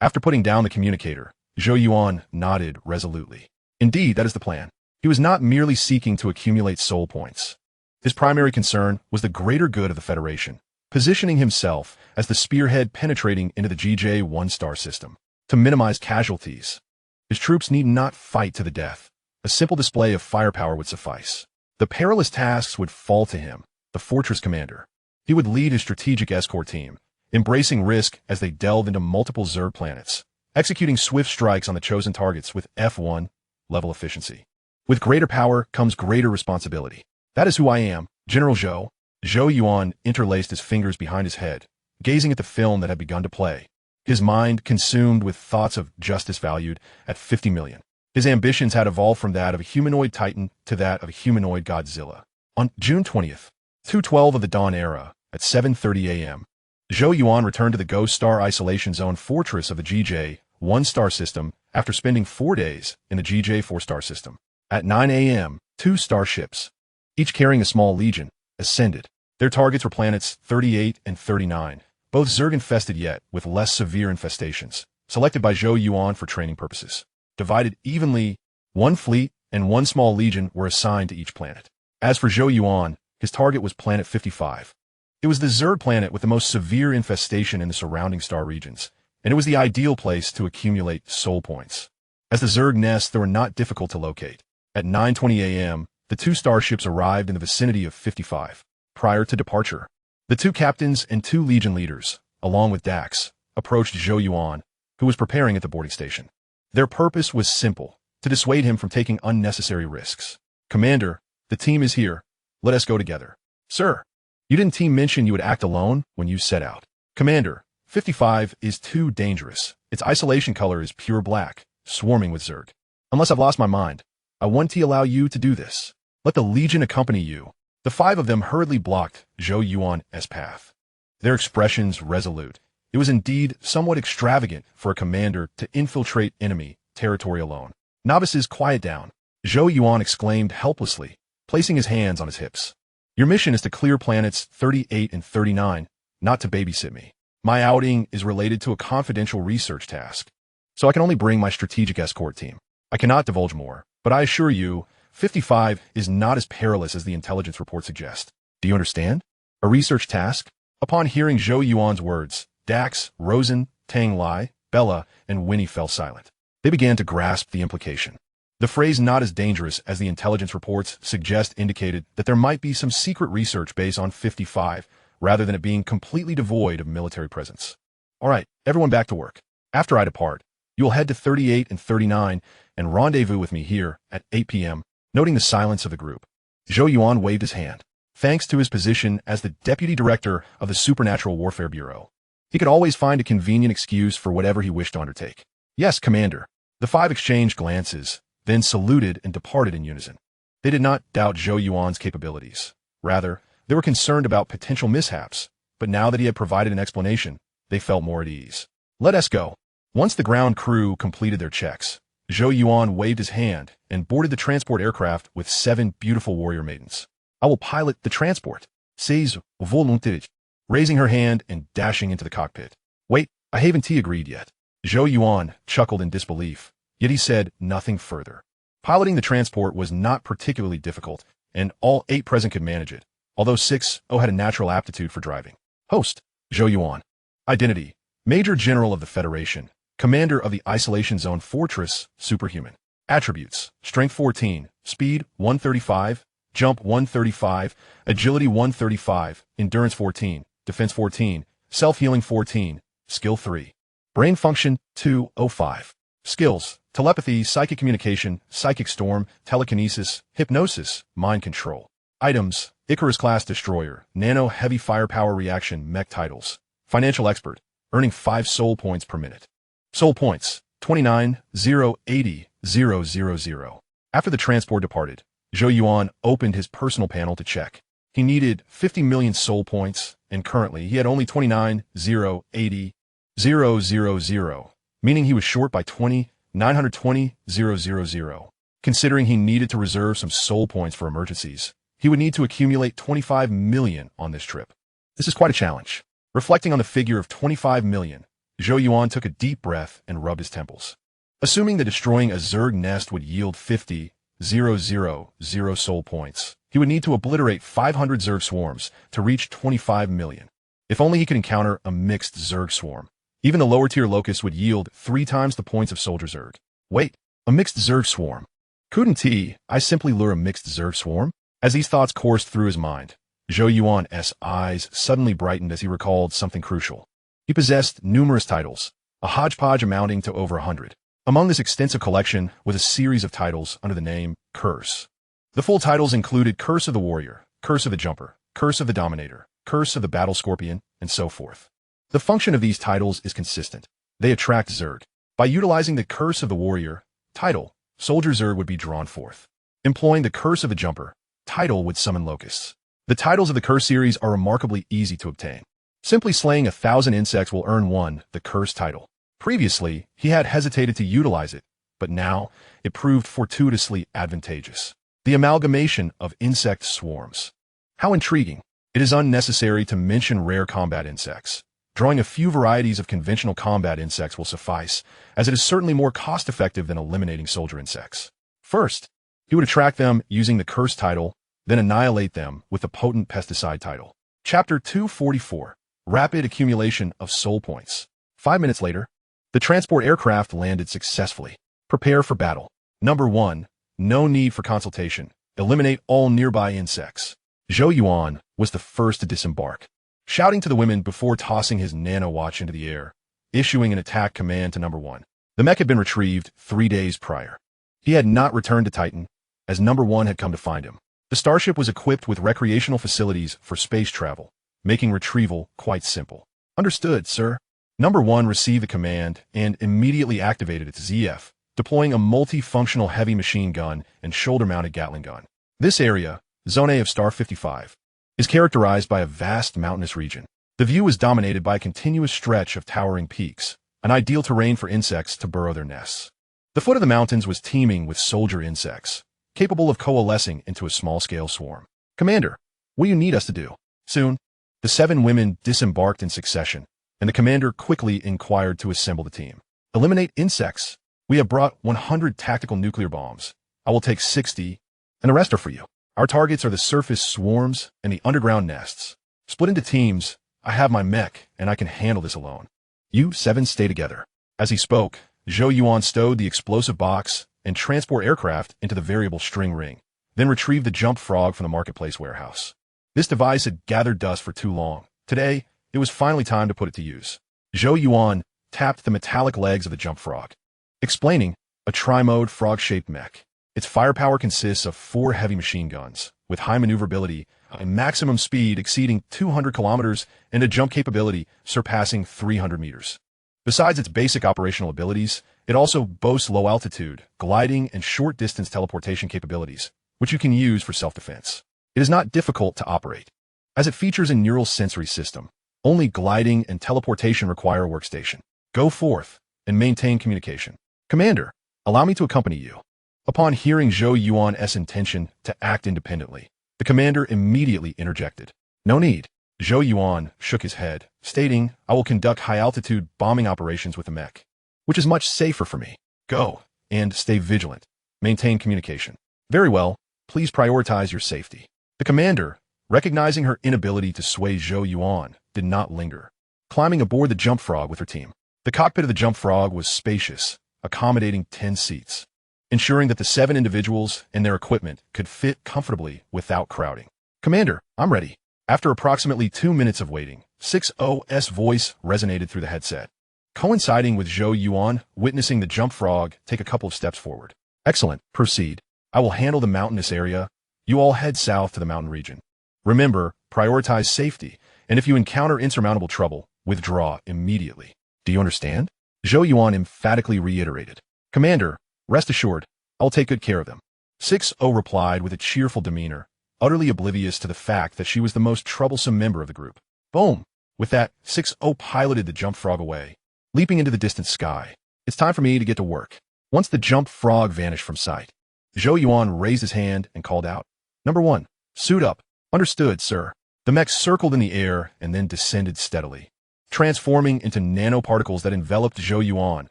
After putting down the communicator, Zhou Yuan nodded resolutely. Indeed, that is the plan. He was not merely seeking to accumulate soul points. His primary concern was the greater good of the Federation, positioning himself as the spearhead penetrating into the GJ one-star system. To minimize casualties, his troops need not fight to the death. A simple display of firepower would suffice. The perilous tasks would fall to him, the fortress commander. He would lead his strategic escort team, embracing risk as they delve into multiple Zerg planets, executing swift strikes on the chosen targets with F1 level efficiency. With greater power comes greater responsibility. That is who I am, General Zhou. Zhou Yuan interlaced his fingers behind his head, gazing at the film that had begun to play. His mind consumed with thoughts of justice valued at 50 million. His ambitions had evolved from that of a humanoid titan to that of a humanoid Godzilla. On June 20th, 2:12 of the Dawn Era, at 7:30 a.m., Zhou Yuan returned to the Ghost Star Isolation Zone fortress of the GJ one-star system after spending 4 days in the GJ four-star system. At 9 a.m., 2 starships, each carrying a small legion, ascended. Their targets were planets 38 and 39, both Zerg-infested yet with less severe infestations, selected by Zhou Yuan for training purposes. Divided evenly, 1 fleet and 1 small legion were assigned to each planet. As for Zhou Yuan, his target was Planet 55. It was the Zerg planet with the most severe infestation in the surrounding star regions, and it was the ideal place to accumulate soul points. As the Zerg nests, they were not difficult to locate. At 9:20 a.m., the 2 starships arrived in the vicinity of 55. Prior to departure, the 2 captains and 2 legion leaders, along with Dax, approached Zhou Yuan, who was preparing at the boarding station. Their purpose was simple, to dissuade him from taking unnecessary risks. Commander, the team is here. Let us go together. Sir, you didn't mention you would act alone when you set out. Commander, 55 is too dangerous. Its isolation color is pure black, swarming with Zerg. Unless I've lost my mind, I want to allow you to do this. Let the Legion accompany you. The 5 of them hurriedly blocked Zhou Yuan's path. Their expressions resolute. It was indeed somewhat extravagant for a commander to infiltrate enemy territory alone. Novices, quiet down. Zhou Yuan exclaimed helplessly, placing his hands on his hips. Your mission is to clear planets 38 and 39, not to babysit me. My outing is related to a confidential research task, so I can only bring my strategic escort team. I cannot divulge more, but I assure you, 55 is not as perilous as the intelligence report suggests. Do you understand? A research task? Upon hearing Zhou Yuan's words, Dax, Rosen, Tang Lai, Bella, and Winnie fell silent. They began to grasp the implication. The phrase not as dangerous as the intelligence reports suggest indicated that there might be some secret research based on 55, rather than it being completely devoid of military presence. All right, everyone back to work. After I depart, you will head to 38 and 39 and rendezvous with me here at 8 p.m., noting the silence of the group. Zhou Yuan waved his hand. Thanks to his position as the deputy director of the Supernatural Warfare Bureau, he could always find a convenient excuse for whatever he wished to undertake. Yes, Commander. The 5 exchanged glances, then saluted and departed in unison. They did not doubt Zhou Yuan's capabilities. Rather, they were concerned about potential mishaps, but now that he had provided an explanation, they felt more at ease. Let us go. Once the ground crew completed their checks, Zhou Yuan waved his hand and boarded the transport aircraft with 7 beautiful warrior maidens. I will pilot the transport, says volontiers, raising her hand and dashing into the cockpit. Wait, I haven't agreed yet. Zhou Yuan chuckled in disbelief, yet he said nothing further. Piloting the transport was not particularly difficult, and all 8 present could manage it, although 6 had a natural aptitude for driving. Host, Zhou Yuan. Identity, Major General of the Federation, Commander of the Isolation Zone Fortress, Superhuman. Attributes, Strength 14, Speed 135, Jump 135, Agility 135, Endurance 14, Defense 14, Self-Healing 14, Skill 3. Brain Function 205. Skills, Telepathy, Psychic Communication, Psychic Storm, Telekinesis, Hypnosis, Mind Control. Items, Icarus-class Destroyer, Nano Heavy Firepower Reaction Mech Titles. Financial Expert, earning 5 soul points per minute. Soul points, 29,080,000. After the transport departed, Zhou Yuan opened his personal panel to check. He needed 50 million soul points, and currently he had only 29,080,000, meaning he was short by 20,920,000. Considering he needed to reserve some soul points for emergencies, he would need to accumulate 25 million on this trip. This is quite a challenge. Reflecting on the figure of 25 million, Zhou Yuan took a deep breath and rubbed his temples. Assuming that destroying a Zerg nest would yield 50,000 soul points, he would need to obliterate 500 Zerg swarms to reach 25 million. If only he could encounter a mixed Zerg swarm. Even the lower-tier locusts would yield 3 times the points of Soldier Zerg. Wait, a mixed Zerg swarm. Couldn't I simply lure a mixed Zerg swarm? As these thoughts coursed through his mind, Zhou Yuan's eyes suddenly brightened as he recalled something crucial. He possessed numerous titles, a hodgepodge amounting to over 100. Among this extensive collection was a series of titles under the name Curse. The full titles included Curse of the Warrior, Curse of the Jumper, Curse of the Dominator, Curse of the Battle Scorpion, and so forth. The function of these titles is consistent. They attract Zerg. By utilizing the Curse of the Warrior title, Soldier Zerg would be drawn forth. Employing the Curse of the Jumper title would summon locusts. The titles of the Curse series are remarkably easy to obtain. Simply slaying 1,000 insects will earn the Curse title. Previously, he had hesitated to utilize it, but now it proved fortuitously advantageous. The amalgamation of insect swarms. How intriguing. It is unnecessary to mention rare combat insects. Drawing a few varieties of conventional combat insects will suffice, as it is certainly more cost-effective than eliminating soldier insects. First, he would attract them using the Curse title, then annihilate them with the potent pesticide title. Chapter 244. Rapid Accumulation of Soul Points. 5 minutes later, the transport aircraft landed successfully. Prepare for battle. Number 1. No need for consultation. Eliminate all nearby insects. Zhou Yuan was the first to disembark, shouting to the women before tossing his nanowatch into the air, issuing an attack command to Number 1. The mech had been retrieved 3 days prior. He had not returned to Titan, as Number 1 had come to find him. The starship was equipped with recreational facilities for space travel, making retrieval quite simple. Understood, sir. Number 1 received the command and immediately activated its ZF, deploying a multifunctional heavy machine gun and shoulder-mounted Gatling gun. This area, Zone A of Star 55, is characterized by a vast mountainous region. The view is dominated by a continuous stretch of towering peaks, an ideal terrain for insects to burrow their nests. The foot of the mountains was teeming with soldier insects, capable of coalescing into a small-scale swarm. Commander, what do you need us to do? Soon, the 7 women disembarked in succession, and the commander quickly inquired to assemble the team. Eliminate insects. We have brought 100 tactical nuclear bombs. I will take 60, and the rest are for you. Our targets are the surface swarms and the underground nests. Split into teams. I have my mech, and I can handle this alone. You 7 stay together. As he spoke, Zhou Yuan stowed the explosive box and transport aircraft into the variable string ring, then retrieved the jump frog from the marketplace warehouse. This device had gathered dust for too long. Today, it was finally time to put it to use. Zhou Yuan tapped the metallic legs of the jump frog, explaining a tri-mode frog-shaped mech. Its firepower consists of 4 heavy machine guns, with high maneuverability, a maximum speed exceeding 200 kilometers, and a jump capability surpassing 300 meters. Besides its basic operational abilities, it also boasts low-altitude, gliding, and short-distance teleportation capabilities, which you can use for self-defense. It is not difficult to operate, as it features a neural sensory system. Only gliding and teleportation require a workstation. Go forth and maintain communication. Commander, allow me to accompany you. Upon hearing Zhou Yuan's intention to act independently, the commander immediately interjected. No need. Zhou Yuan shook his head, stating, I will conduct high-altitude bombing operations with the mech, which is much safer for me. Go, and stay vigilant. Maintain communication. Very well, please prioritize your safety. The commander, recognizing her inability to sway Zhou Yuan, did not linger, climbing aboard the jump frog with her team. The cockpit of the jump frog was spacious, accommodating 10 seats, ensuring that the 7 individuals and their equipment could fit comfortably without crowding. Commander, I'm ready. After approximately 2 minutes of waiting, 6-0's voice resonated through the headset, coinciding with Zhou Yuan witnessing the jump frog take a couple of steps forward. Excellent, proceed. I will handle the mountainous area. You all head south to the mountain region. Remember, prioritize safety, and if you encounter insurmountable trouble, withdraw immediately. Do you understand? Zhou Yuan emphatically reiterated. Commander, rest assured, I'll take good care of them. 6-0 replied with a cheerful demeanor, utterly oblivious to the fact that she was the most troublesome member of the group. Boom! With that, 6-0 piloted the jump frog away, leaping into the distant sky. It's time for me to get to work. Once the jump frog vanished from sight, Zhou Yuan raised his hand and called out, Number 1, suit up. Understood, sir. The mech circled in the air and then descended steadily, transforming into nanoparticles that enveloped Zhou Yuan,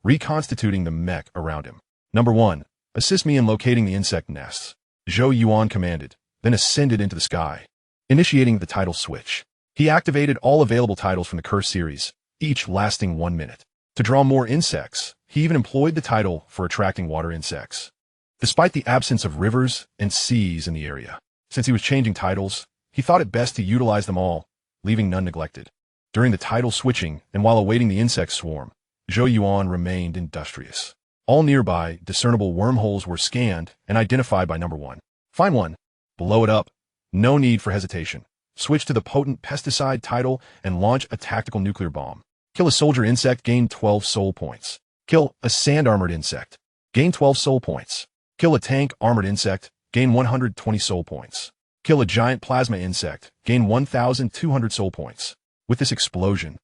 reconstituting the mech around him. Number 1, assist me in locating the insect nests. Zhou Yuan commanded, then ascended into the sky, initiating the tidal switch. He activated all available titles from the Curse series, each lasting 1 minute. To draw more insects, he even employed the title for attracting water insects. Despite the absence of rivers and seas in the area, since he was changing titles, he thought it best to utilize them all, leaving none neglected. During the title switching and while awaiting the insect swarm, Zhou Yuan remained industrious. All nearby, discernible wormholes were scanned and identified by number 1. Find one. Blow it up. No need for hesitation. Switch to the potent pesticide title and launch a tactical nuclear bomb. Kill a soldier insect, gain 12 soul points. Kill a sand-armored insect, gain 12 soul points. Kill a tank-armored insect, gain 120 soul points. Kill a giant plasma insect, gain 1,200 soul points. With this explosion,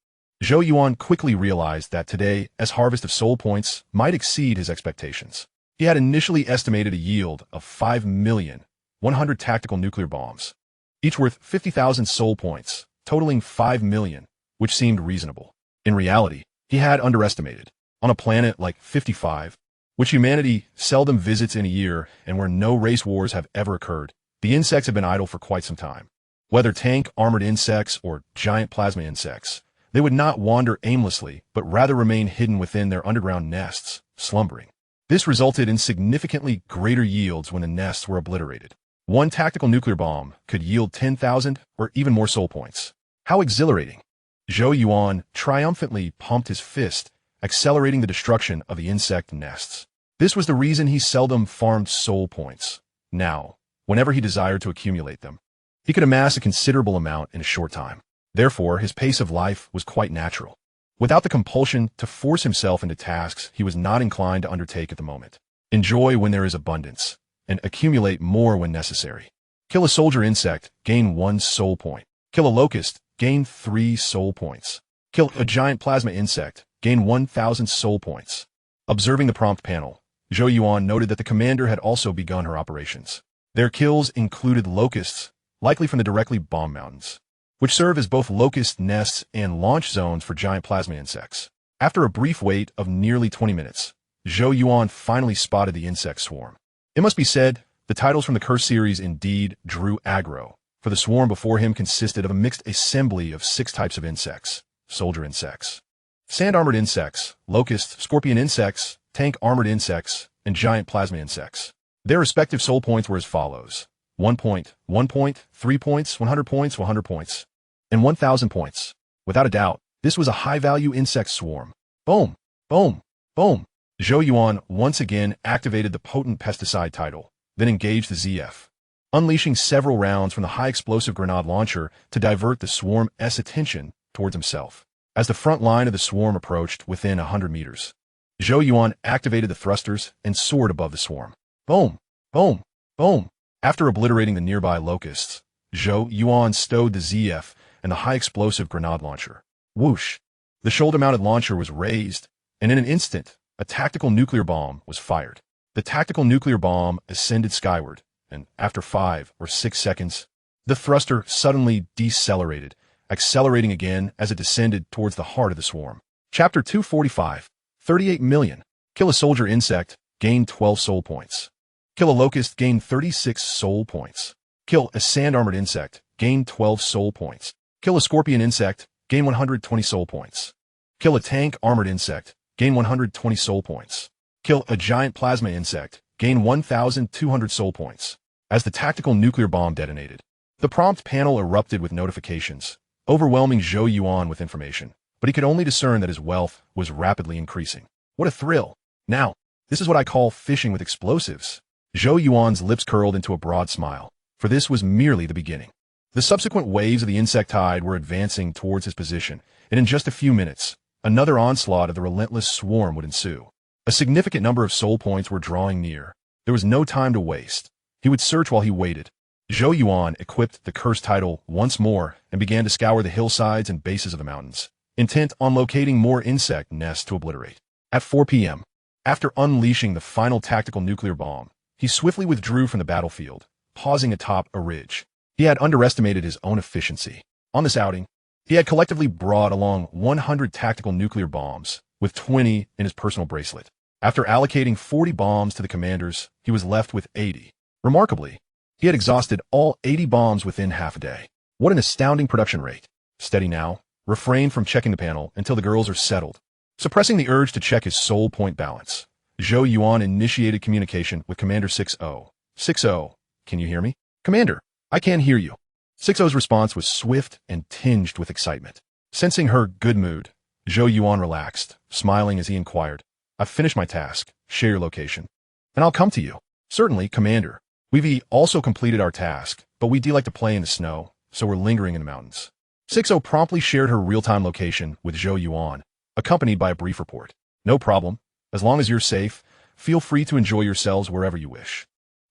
Zhou Yuan quickly realized that today's harvest of soul points might exceed his expectations. He had initially estimated a yield of 5,100,000 tactical nuclear bombs, each worth 50,000 soul points, totaling 5 million, which seemed reasonable. In reality, he had underestimated. On a planet like 55, which humanity seldom visits in a year and where no race wars have ever occurred, the insects have been idle for quite some time. Whether tank-armored insects or giant plasma insects, they would not wander aimlessly, but rather remain hidden within their underground nests, slumbering. This resulted in significantly greater yields when the nests were obliterated. One tactical nuclear bomb could yield 10,000 or even more soul points. How exhilarating! Zhou Yuan triumphantly pumped his fist, accelerating the destruction of the insect nests. This was the reason he seldom farmed soul points. Now, whenever he desired to accumulate them, he could amass a considerable amount in a short time. Therefore, his pace of life was quite natural. Without the compulsion to force himself into tasks he was not inclined to undertake at the moment. Enjoy when there is abundance, and accumulate more when necessary. Kill a soldier insect, gain 1 soul point. Kill a locust, gain 3 soul points. Kill a giant plasma insect, gain 1,000 soul points. Observing the prompt panel, Zhou Yuan noted that the commander had also begun her operations. Their kills included locusts, likely from the directly bomb mountains, which serve as both locust nests and launch zones for giant plasma insects. After a brief wait of nearly 20 minutes, Zhou Yuan finally spotted the insect swarm. It must be said, the titles from the Curse series indeed drew aggro, for the swarm before him consisted of a mixed assembly of 6 types of insects: soldier insects, sand-armored insects, locust, scorpion insects, tank-armored insects, and giant plasma insects. Their respective soul points were as follows: 1 point, 1 point, 3 points, 100 points, 100 points, and 1,000 points. Without a doubt, this was a high-value insect swarm. Boom, boom, boom. Zhou Yuan once again activated the potent pesticide title, then engaged the ZF, unleashing several rounds from the high-explosive grenade launcher to divert the swarm's attention towards himself. As the front line of the swarm approached within 100 meters, Zhou Yuan activated the thrusters and soared above the swarm. Boom, boom, boom. After obliterating the nearby locusts, Zhou Yuan stowed the ZF and the high-explosive grenade launcher. Whoosh! The shoulder-mounted launcher was raised, and in an instant, a tactical nuclear bomb was fired. The tactical nuclear bomb ascended skyward, and after 5 or 6 seconds, the thruster suddenly decelerated, accelerating again as it descended towards the heart of the swarm. Chapter 245, 38 million. Kill a soldier insect, gain 12 soul points. Kill a locust, gain 36 soul points. Kill a sand-armored insect, gain 12 soul points. Kill a scorpion insect, gain 120 soul points. Kill a tank-armored insect, gain 120 soul points. Kill a giant plasma insect, gain 1,200 soul points. As the tactical nuclear bomb detonated, the prompt panel erupted with notifications, overwhelming Zhou Yuan with information, but he could only discern that his wealth was rapidly increasing. What a thrill! Now, this is what I call fishing with explosives. Zhou Yuan's lips curled into a broad smile, for this was merely the beginning. The subsequent waves of the insect tide were advancing towards his position, and in just a few minutes, another onslaught of the relentless swarm would ensue. A significant number of soul points were drawing near. There was no time to waste. He would search while he waited. Zhou Yuan equipped the cursed title once more and began to scour the hillsides and bases of the mountains, intent on locating more insect nests to obliterate. At 4 p.m., after unleashing the final tactical nuclear bomb, he swiftly withdrew from the battlefield, pausing atop a ridge. He had underestimated his own efficiency. On this outing, he had collectively brought along 100 tactical nuclear bombs, with 20 in his personal bracelet. After allocating 40 bombs to the commanders, he was left with 80. Remarkably, he had exhausted all 80 bombs within half a day. What an astounding production rate. Steady now. Refrain from checking the panel until the girls are settled. Suppressing the urge to check his soul point balance, Zhou Yuan initiated communication with Commander 6-0. 6-0, can you hear me? Commander, I can't hear you. 6-0's response was swift and tinged with excitement. Sensing her good mood, Zhou Yuan relaxed, smiling as he inquired, I've finished my task. Share your location. And I'll come to you. Certainly, Commander. We've also completed our task, but we do like to play in the snow, so we're lingering in the mountains. 6-0 promptly shared her real-time location with Zhou Yuan, accompanied by a brief report. No problem. As long as you're safe, feel free to enjoy yourselves wherever you wish.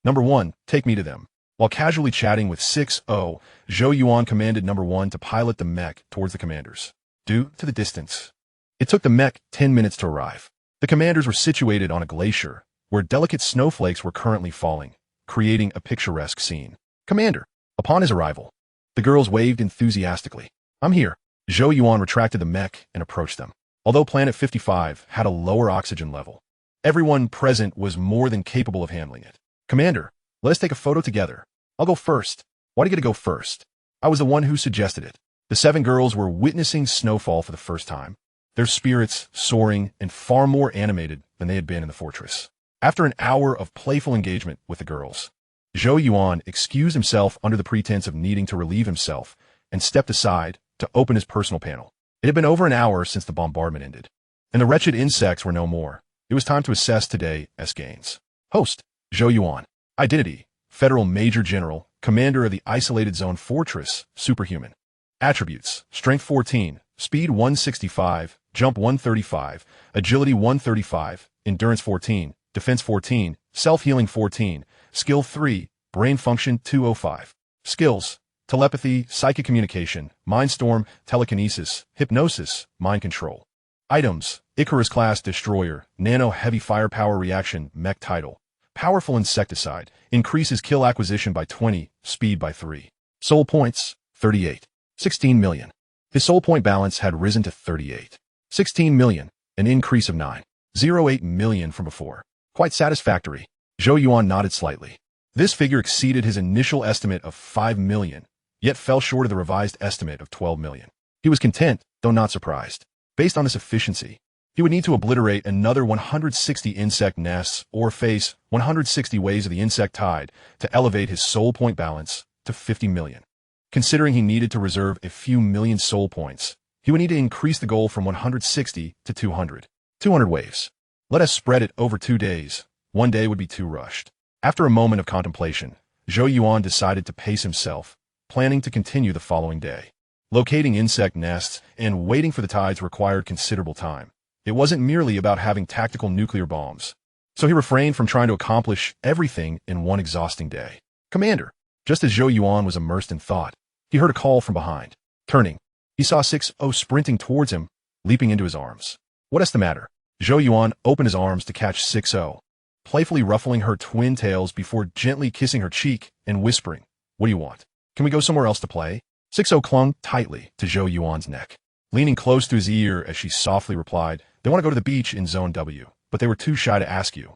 Number 1, take me to them. While casually chatting with 6-0, Zhou Yuan commanded Number 1 to pilot the mech towards the commanders. Due to the distance, it took the mech 10 minutes to arrive. The commanders were situated on a glacier, where delicate snowflakes were currently falling, creating a picturesque scene. Commander, upon his arrival, the girls waved enthusiastically. I'm here. Zhou Yuan retracted the mech and approached them. Although Planet 55 had a lower oxygen level, everyone present was more than capable of handling it. Commander, let us take a photo together. I'll go first. Why do you get to go first? I was the one who suggested it. The 7 girls were witnessing snowfall for the first time, their spirits soaring and far more animated than they had been in the fortress. After an hour of playful engagement with the girls, Zhou Yuan excused himself under the pretense of needing to relieve himself and stepped aside to open his personal panel. It had been over an hour since the bombardment ended, and the wretched insects were no more. It was time to assess today's gains. Host, Zhou Yuan. Identity, Federal Major General, Commander of the Isolated Zone Fortress, Superhuman. Attributes, Strength 14, Speed 165, Jump 135, Agility 135, Endurance 14, Defense 14, Self-Healing 14, Skill 3, Brain Function 205. Skills, Telepathy, Psychic Communication, Mindstorm, Telekinesis, Hypnosis, Mind Control. Items, Icarus-class Destroyer, Nano-Heavy Firepower Reaction, Mech Title. Powerful Insecticide, increases kill acquisition by 20, speed by 3. Soul points, 38. 16 million. His soul point balance had risen to 38. 16 million, an increase of 9.08 million from before. Quite satisfactory. Zhou Yuan nodded slightly. This figure exceeded his initial estimate of 5 million, yet fell short of the revised estimate of 12 million. He was content, though not surprised. Based on this efficiency, he would need to obliterate another 160 insect nests or face 160 waves of the insect tide to elevate his soul point balance to 50 million. Considering he needed to reserve a few million soul points, he would need to increase the goal from 160 to 200. 200 waves. Let us spread it over 2 days. 1 day would be too rushed. After a moment of contemplation, Zhou Yuan decided to pace himself, planning to continue the following day. Locating insect nests and waiting for the tides required considerable time. It wasn't merely about having tactical nuclear bombs, so he refrained from trying to accomplish everything in one exhausting day. Commander, just as Zhou Yuan was immersed in thought, he heard a call from behind. Turning, he saw 6-0 sprinting towards him, leaping into his arms. What is the matter? Zhou Yuan opened his arms to catch 6-0, playfully ruffling her twin tails before gently kissing her cheek and whispering, What do you want? Can we go somewhere else to play? 6-0 clung tightly to Zhou Yuan's neck, leaning close to his ear as she softly replied, They want to go to the beach in Zone W, but they were too shy to ask you.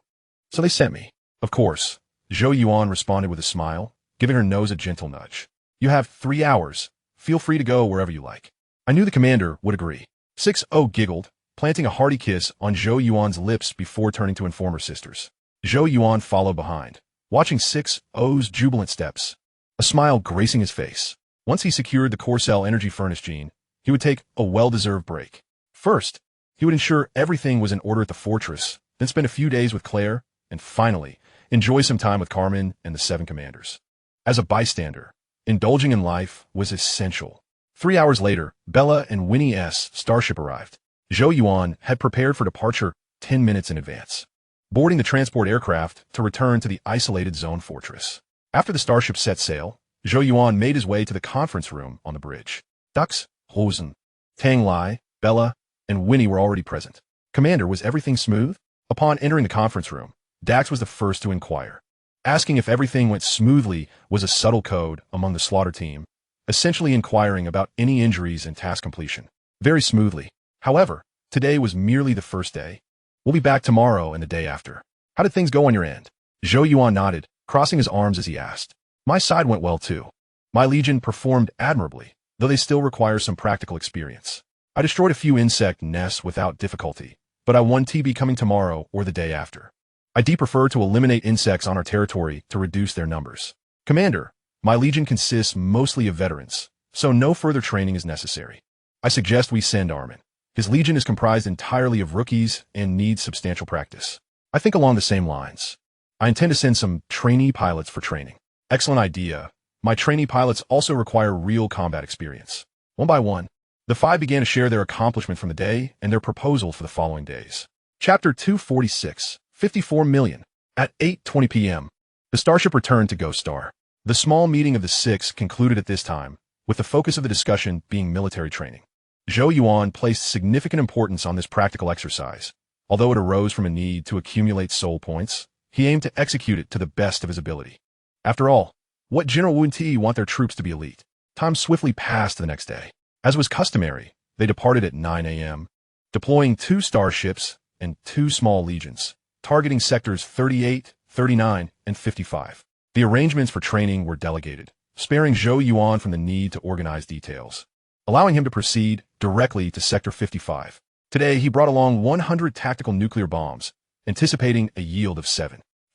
So they sent me. Of course. Zhou Yuan responded with a smile, giving her nose a gentle nudge. You have 3 hours. Feel free to go wherever you like. I knew the commander would agree. 6-0 giggled, planting a hearty kiss on Zhou Yuan's lips before turning to inform her sisters. Zhou Yuan followed behind, watching 6-0's jubilant steps, a smile gracing his face. Once he secured the Corcell energy furnace gene, he would take a well-deserved break. First, he would ensure everything was in order at the fortress, then spend a few days with Claire, and finally, enjoy some time with Carmen and the 7 commanders. As a bystander, indulging in life was essential. 3 hours later, Bella and Winnie's starship arrived. Zhou Yuan had prepared for departure 10 minutes in advance, boarding the transport aircraft to return to the isolated zone fortress. After the starship set sail, Zhou Yuan made his way to the conference room on the bridge. Dux, Hosen, Tang Lai, Bella, and Winnie were already present. Commander, was everything smooth? Upon entering the conference room, Dax was the first to inquire. Asking if everything went smoothly was a subtle code among the slaughter team, essentially inquiring about any injuries and task completion. Very smoothly. However, today was merely the first day. We'll be back tomorrow and the day after. How did things go on your end? Zhou Yuan nodded, crossing his arms as he asked. My side went well too. My legion performed admirably. though they still require some practical experience. I destroyed a few insect nests without difficulty, but I won TB coming tomorrow or the day after. I prefer to eliminate insects on our territory to reduce their numbers. Commander, my legion consists mostly of veterans, so no further training is necessary. I suggest we send Armin. His legion is comprised entirely of rookies and needs substantial practice. I think along the same lines. I intend to send some trainee pilots for training. Excellent idea. My trainee pilots also require real combat experience. One by one, the five began to share their accomplishment from the day and their proposal for the following days. Chapter 246, 54 million. At 8:20 p.m., the Starship returned to Ghost Star. The small meeting of the six concluded at this time, with the focus of the discussion being military training. Zhou Yuan placed significant importance on this practical exercise. Although it arose from a need to accumulate soul points, he aimed to execute it to the best of his ability. After all, what General Wu Ti want their troops to be elite? Time swiftly passed the next day. As was customary, they departed at 9 a.m., deploying 2 starships and 2 small legions, targeting sectors 38, 39, and 55. The arrangements for training were delegated, sparing Zhou Yuan from the need to organize details, allowing him to proceed directly to Sector 55. Today, he brought along 100 tactical nuclear bombs, anticipating a yield of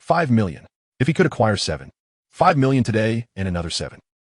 5 million. If he could acquire 5 million today and another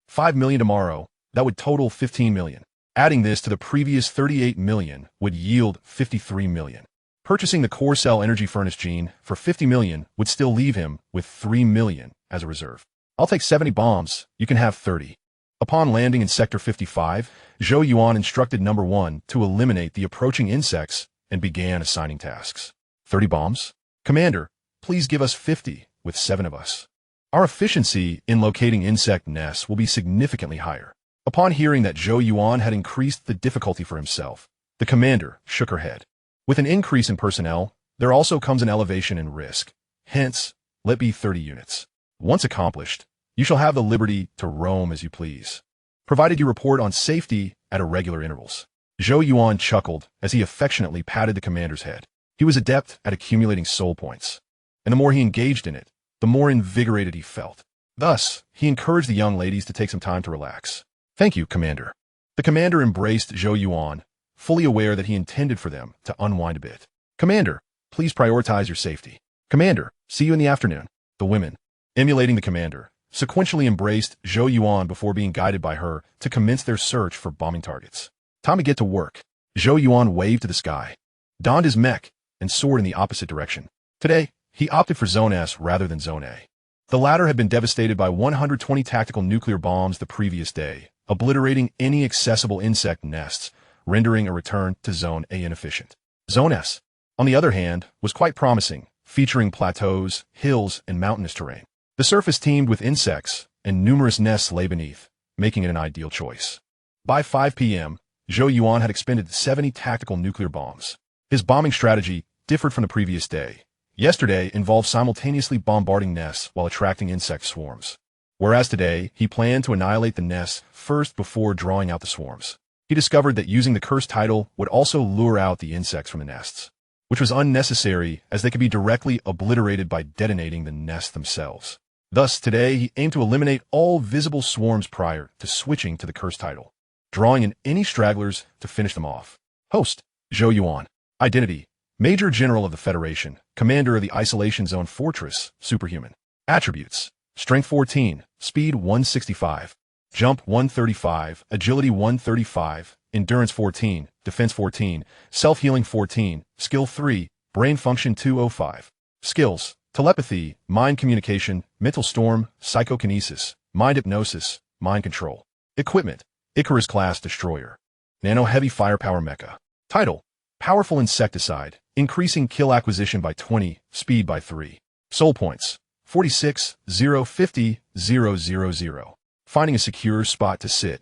5 million tomorrow, that would total 15 million. Adding this to the previous 38 million would yield 53 million. Purchasing the core cell energy furnace gene for 50 million would still leave him with 3 million as a reserve. I'll take 70 bombs, you can have 30. Upon landing in Sector 55, Zhou Yuan instructed Number 1 to eliminate the approaching insects and began assigning tasks. 30 bombs? Commander, please give us 50, with 7 of us. Our efficiency in locating insect nests will be significantly higher. Upon hearing that Zhou Yuan had increased the difficulty for himself, the commander shook her head. With an increase in personnel, there also comes an elevation in risk. Hence, let be 30 units. Once accomplished, you shall have the liberty to roam as you please, provided you report on safety at irregular intervals. Zhou Yuan chuckled as he affectionately patted the commander's head. He was adept at accumulating soul points, and the more he engaged in it, the more invigorated he felt. Thus, he encouraged the young ladies to take some time to relax. Thank you, Commander. The commander embraced Zhou Yuan, fully aware that he intended for them to unwind a bit. Commander, please prioritize your safety. Commander, see you in the afternoon. The women, emulating the commander, sequentially embraced Zhou Yuan before being guided by her to commence their search for bombing targets. Time to get to work. Zhou Yuan waved to the sky, donned his mech, and soared in the opposite direction. Today, he opted for Zone S rather than Zone A. The latter had been devastated by 120 tactical nuclear bombs the previous day, obliterating any accessible insect nests, rendering a return to Zone A inefficient. Zone S, on the other hand, was quite promising, featuring plateaus, hills, and mountainous terrain. The surface teemed with insects, and numerous nests lay beneath, making it an ideal choice. By 5 p.m., Zhou Yuan had expended 70 tactical nuclear bombs. His bombing strategy differed from the previous day. Yesterday involved simultaneously bombarding nests while attracting insect swarms, whereas today he planned to annihilate the nests first before drawing out the swarms. He discovered that using the curse title would also lure out the insects from the nests, which was unnecessary as they could be directly obliterated by detonating the nests themselves. Thus, today he aimed to eliminate all visible swarms prior to switching to the curse title, drawing in any stragglers to finish them off. Host, Zhou Yuan. Identity, Major General of the Federation, Commander of the Isolation Zone Fortress, Superhuman. Attributes, Strength 14, Speed 165, Jump 135, Agility 135, Endurance 14, Defense 14, Self-Healing 14, Skill 3, Brain Function 205. Skills, Telepathy, Mind Communication, Mental Storm, Psychokinesis, Mind Hypnosis, Mind Control. Equipment, Icarus Class Destroyer. Nano Heavy Firepower Mecha. Title, Powerful Insecticide, increasing kill acquisition by 20, speed by 3. Soul points, 46, 0, 50, 0, 0, 0. Finding a secure spot to sit.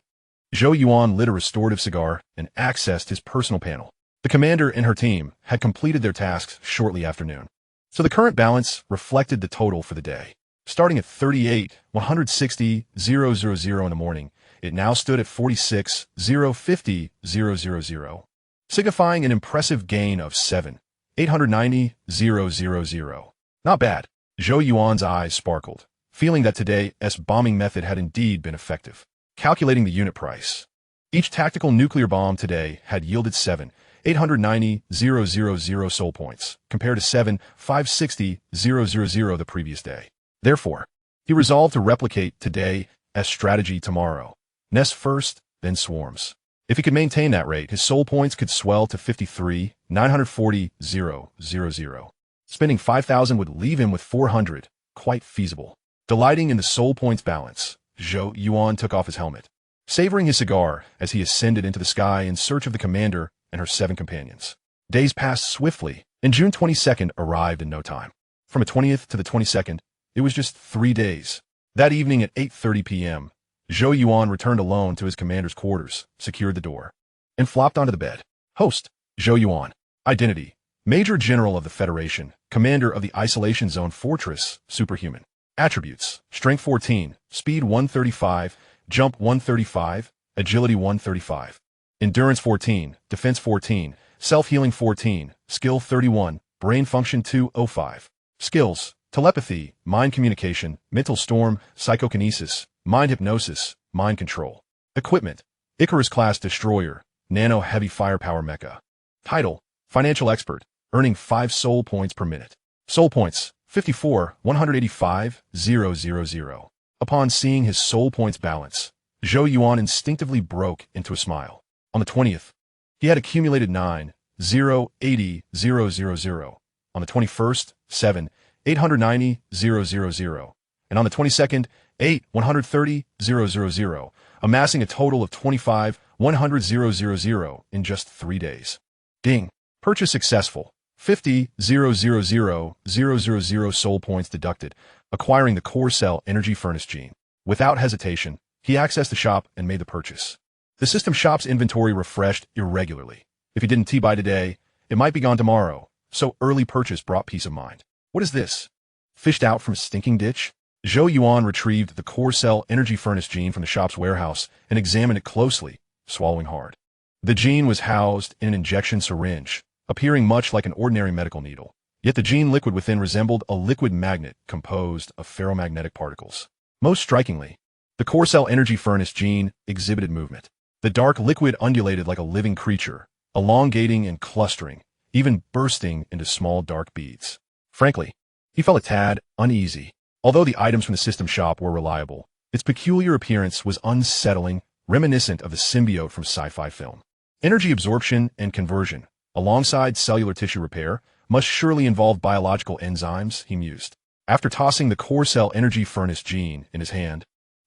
Zhou Yuan lit a restorative cigar and accessed his personal panel. The commander and her team had completed their tasks shortly after noon, so the current balance reflected the total for the day. Starting at 38, 160, 0, 0, 0 in the morning, it now stood at 46, 0, 50, 0, 0, 0. Signifying an impressive gain of 890, 0, 0, 0. Not bad. Zhou Yuan's eyes sparkled, feeling that today's bombing method had indeed been effective. Calculating the unit price. Each tactical nuclear bomb today had yielded 7,890,000 soul points, compared to 7,560,000 the previous day. Therefore, he resolved to replicate today as strategy tomorrow. Nest first, then swarms. If he could maintain that rate, his soul points could swell to 53,940,000. Spending 5,000 would leave him with 400, quite feasible. Delighting in the soul points balance, Zhou Yuan took off his helmet, savoring his cigar as he ascended into the sky in search of the commander and her 7 companions. Days passed swiftly, and June 22nd arrived in no time. From the 20th to the 22nd, it was just 3 days. That evening at 8:30 p.m., Zhou Yuan returned alone to his commander's quarters, secured the door, and flopped onto the bed. Host, Zhou Yuan. Identity, Major General of the Federation, Commander of the Isolation Zone Fortress, Superhuman. Attributes, Strength 14, Speed 135, Jump 135, Agility 135. Endurance 14, Defense 14, Self-Healing 14, Skill 31, Brain Function 205. Skills, Telepathy, Mind Communication, Mental Storm, Psychokinesis, Mind Hypnosis, Mind Control. Equipment, Icarus-class Destroyer, Nano Heavy Firepower Mecha. Title, Financial Expert, earning 5 soul points per minute. Soul points, 54,185,000. Upon seeing his soul points balance, Zhou Yuan instinctively broke into a smile. On the 20th, he had accumulated 9,080,000. On the 21st, 7,890,000. And on the 22nd, 8,130,000, amassing a total of 25,100,000 in just 3 days. Ding. Purchase successful. 50,000,000 soul points deducted, acquiring the core cell energy furnace gene. Without hesitation, he accessed the shop and made the purchase. The system shop's inventory refreshed irregularly. If he didn't T-buy today, it might be gone tomorrow, so early purchase brought peace of mind. What is this? Fished out from a stinking ditch? Zhou Yuan retrieved the core cell energy furnace gene from the shop's warehouse and examined it closely, swallowing hard. The gene was housed in an injection syringe, appearing much like an ordinary medical needle. Yet the gene liquid within resembled a liquid magnet composed of ferromagnetic particles. Most strikingly, the core cell energy furnace gene exhibited movement. The dark liquid undulated like a living creature, elongating and clustering, even bursting into small dark beads. Frankly, he felt a tad uneasy. Although the items from the system shop were reliable, its peculiar appearance was unsettling, reminiscent of the symbiote from sci-fi film. Energy absorption and conversion, alongside cellular tissue repair, must surely involve biological enzymes, he mused. After tossing the core cell energy furnace gene in his hand,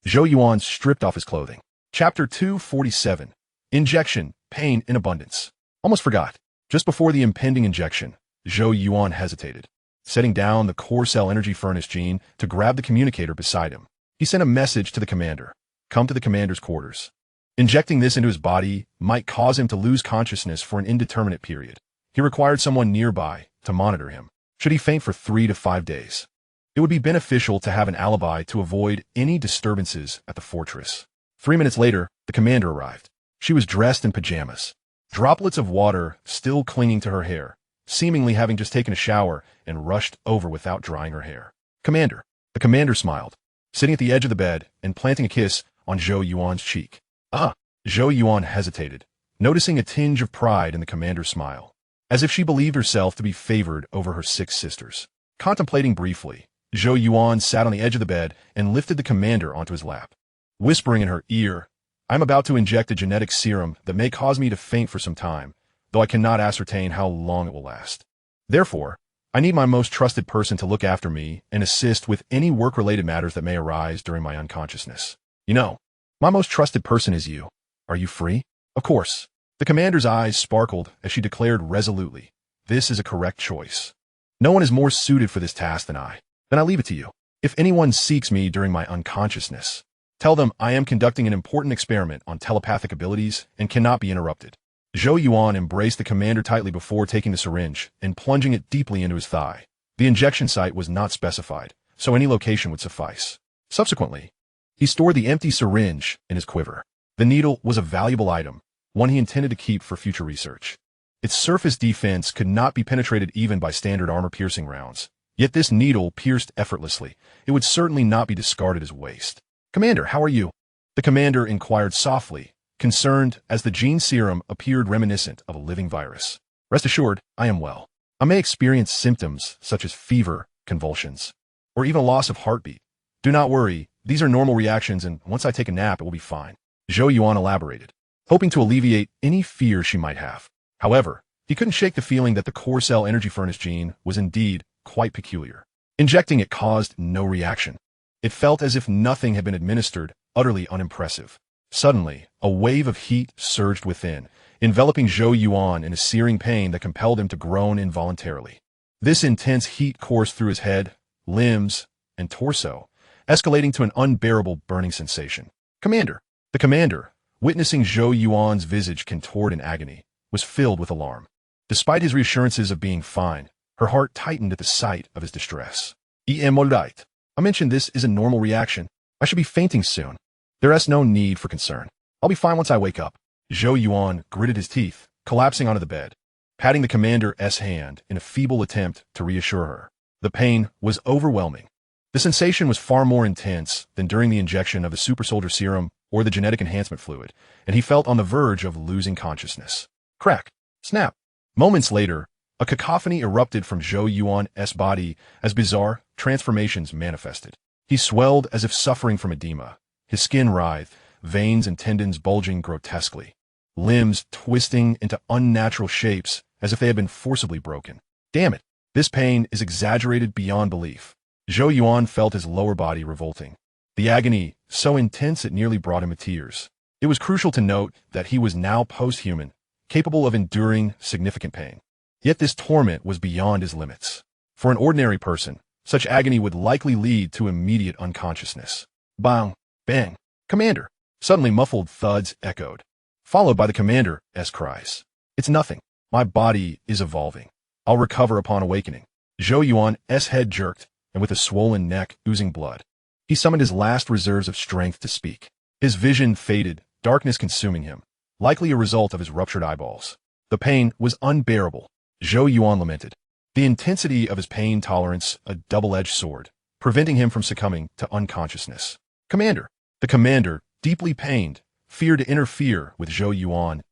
Zhou Yuan stripped off his clothing. Chapter 247. Injection, Pain in Abundance. Almost forgot. Just before the impending injection, Zhou Yuan hesitated, setting down the core cell energy furnace gene to grab the communicator beside him. He sent a message to the commander. Come to the commander's quarters. Injecting this into his body might cause him to lose consciousness for an indeterminate period. He required someone nearby to monitor him, should he faint for 3 to 5 days. It would be beneficial to have an alibi to avoid any disturbances at the fortress. 3 minutes later, the commander arrived. She was dressed in pajamas, droplets of water still clinging to her hair, seemingly having just taken a shower and rushed over without drying her hair. Commander. The commander smiled, sitting at the edge of the bed and planting a kiss on Zhou Yuan's cheek. Ah! Zhou Yuan hesitated, noticing a tinge of pride in the commander's smile, as if she believed herself to be favored over her 6 sisters. Contemplating briefly, Zhou Yuan sat on the edge of the bed and lifted the commander onto his lap, whispering in her ear, I'm about to inject a genetic serum that may cause me to faint for some time, though I cannot ascertain how long it will last. Therefore, I need my most trusted person to look after me and assist with any work-related matters that may arise during my unconsciousness. You know, my most trusted person is you. Are you free? Of course. The commander's eyes sparkled as she declared resolutely, this is a correct choice. No one is more suited for this task than I. Then I leave it to you. If anyone seeks me during my unconsciousness, tell them I am conducting an important experiment on telepathic abilities and cannot be interrupted. Zhou Yuan embraced the commander tightly before taking the syringe and plunging it deeply into his thigh. The injection site was not specified, so any location would suffice. Subsequently, he stored the empty syringe in his quiver. The needle was a valuable item, one he intended to keep for future research. Its surface defense could not be penetrated even by standard armor-piercing rounds. Yet this needle pierced effortlessly. It would certainly not be discarded as waste. Commander, how are you? The commander inquired softly, concerned as the gene serum appeared reminiscent of a living virus. Rest assured, I am well. I may experience symptoms such as fever, convulsions, or even a loss of heartbeat. Do not worry, these are normal reactions, and once I take a nap, it will be fine. Zhou Yuan elaborated, hoping to alleviate any fear she might have. However, he couldn't shake the feeling that the core cell energy furnace gene was indeed quite peculiar. Injecting it caused no reaction. It felt as if nothing had been administered, utterly unimpressive. Suddenly, a wave of heat surged within, enveloping Zhou Yuan in a searing pain that compelled him to groan involuntarily. This intense heat coursed through his head, limbs, and torso, escalating to an unbearable burning sensation. Commander! The commander, witnessing Zhou Yuan's visage contort in agony, was filled with alarm. Despite his reassurances of being fine, her heart tightened at the sight of his distress. "I'm all right. I mentioned this is a normal reaction. I should be fainting soon. There is no need for concern. I'll be fine once I wake up." Zhou Yuan gritted his teeth, collapsing onto the bed, patting the commander's hand in a feeble attempt to reassure her. The pain was overwhelming. The sensation was far more intense than during the injection of the Super Soldier Serum or the genetic enhancement fluid, and he felt on the verge of losing consciousness. Crack! Snap! Moments later, a cacophony erupted from Zhou Yuan's body as bizarre transformations manifested. He swelled as if suffering from edema. His skin writhed, veins and tendons bulging grotesquely, limbs twisting into unnatural shapes as if they had been forcibly broken. Damn it! This pain is exaggerated beyond belief. Zhou Yuan felt his lower body revolting. The agony, so intense it nearly brought him to tears. It was crucial to note that he was now post-human, capable of enduring significant pain. Yet this torment was beyond his limits. For an ordinary person, such agony would likely lead to immediate unconsciousness. Bang! Bang! Commander! Suddenly muffled thuds echoed, followed by the commander's cries. "It's nothing. My body is evolving. I'll recover upon awakening." Zhou Yuan's head jerked, and with a swollen neck oozing blood, he summoned his last reserves of strength to speak. His vision faded, darkness consuming him, likely a result of his ruptured eyeballs. The pain was unbearable, Zhou Yuan lamented. The intensity of his pain tolerance a double-edged sword, preventing him from succumbing to unconsciousness. "Commander!" The commander, deeply pained, feared to interfere with Zhou Yuan's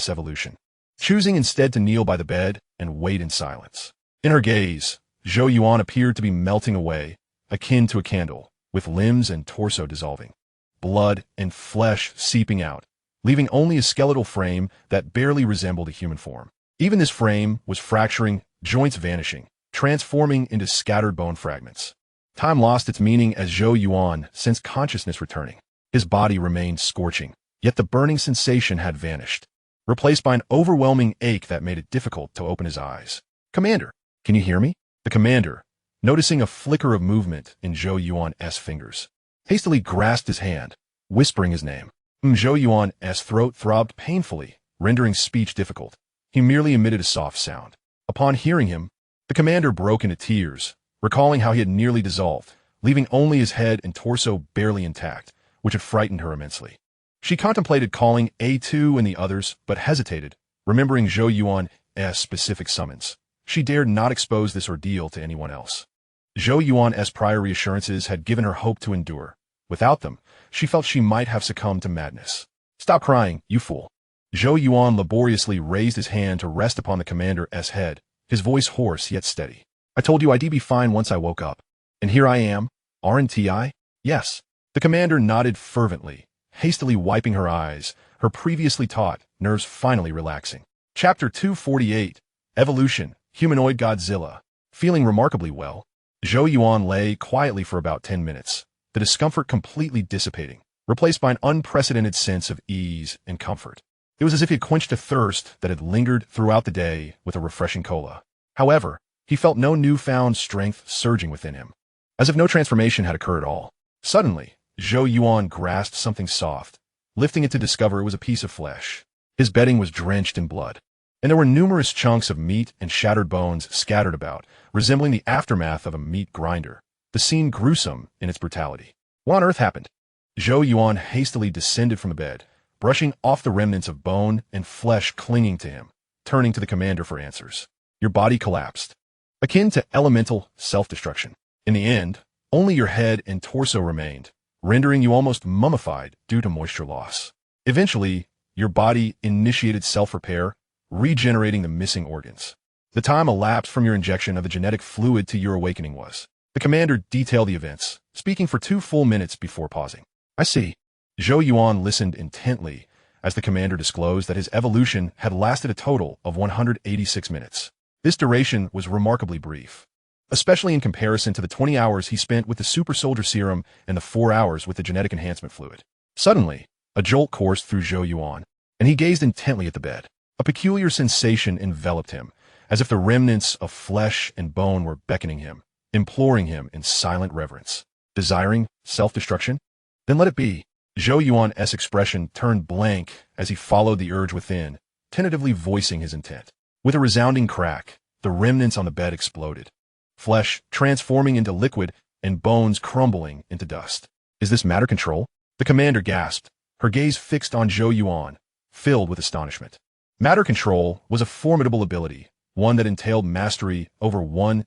evolution, choosing instead to kneel by the bed and wait in silence. In her gaze, Zhou Yuan appeared to be melting away, akin to a candle, with limbs and torso dissolving, blood and flesh seeping out, leaving only a skeletal frame that barely resembled a human form. Even this frame was fracturing, joints vanishing, transforming into scattered bone fragments. Time lost its meaning as Zhou Yuan sensed consciousness returning. His body remained scorching, yet the burning sensation had vanished, replaced by an overwhelming ache that made it difficult to open his eyes. "Commander, can you hear me?" The commander, noticing a flicker of movement in Zhou Yuan's fingers, hastily grasped his hand, whispering his name. Zhou Yuan's throat throbbed painfully, rendering speech difficult. He merely emitted a soft sound. Upon hearing him, the commander broke into tears, recalling how he had nearly dissolved, leaving only his head and torso barely intact, which had frightened her immensely. She contemplated calling A2 and the others, but hesitated, remembering Zhou Yuan's specific summons. She dared not expose this ordeal to anyone else. Zhou Yuan's prior reassurances had given her hope to endure. Without them, she felt she might have succumbed to madness. "Stop crying, you fool." Zhou Yuan laboriously raised his hand to rest upon the commander's head, his voice hoarse yet steady. "I told you I'd be fine once I woke up. And here I am, aren't I?" "Yes." The commander nodded fervently, hastily wiping her eyes, her previously taut nerves finally relaxing. Chapter 248, Evolution, Humanoid Godzilla. Feeling remarkably well, Zhou Yuan lay quietly for about 10 minutes, the discomfort completely dissipating, replaced by an unprecedented sense of ease and comfort. It was as if he had quenched a thirst that had lingered throughout the day with a refreshing cola. However, he felt no newfound strength surging within him, as if no transformation had occurred at all. Suddenly, Zhou Yuan grasped something soft, lifting it to discover it was a piece of flesh. His bedding was drenched in blood, and there were numerous chunks of meat and shattered bones scattered about, resembling the aftermath of a meat grinder, the scene gruesome in its brutality. What on earth happened? Zhou Yuan hastily descended from the bed, brushing off the remnants of bone and flesh clinging to him, turning to the commander for answers. Your body collapsed, akin to elemental self-destruction. In the end, only your head and torso remained, rendering you almost mummified due to moisture loss. Eventually, your body initiated self-repair, regenerating the missing organs. The time elapsed from your injection of the genetic fluid to your awakening was. The commander detailed the events, speaking for 2 full minutes before pausing. I see. Zhou Yuan listened intently as the commander disclosed that his evolution had lasted a total of 186 minutes. This duration was remarkably brief, especially in comparison to the 20 hours he spent with the Super Soldier Serum and the 4 hours with the genetic enhancement fluid. Suddenly, a jolt coursed through Zhou Yuan, and he gazed intently at the bed. A peculiar sensation enveloped him, as if the remnants of flesh and bone were beckoning him, imploring him in silent reverence. Desiring self-destruction? Then let it be. Zhou Yuan's expression turned blank as he followed the urge within, tentatively voicing his intent. With a resounding crack, the remnants on the bed exploded, flesh transforming into liquid and bones crumbling into dust. Is this matter control? The commander gasped, her gaze fixed on Zhou Yuan, filled with astonishment. Matter control was a formidable ability, one that entailed mastery over one's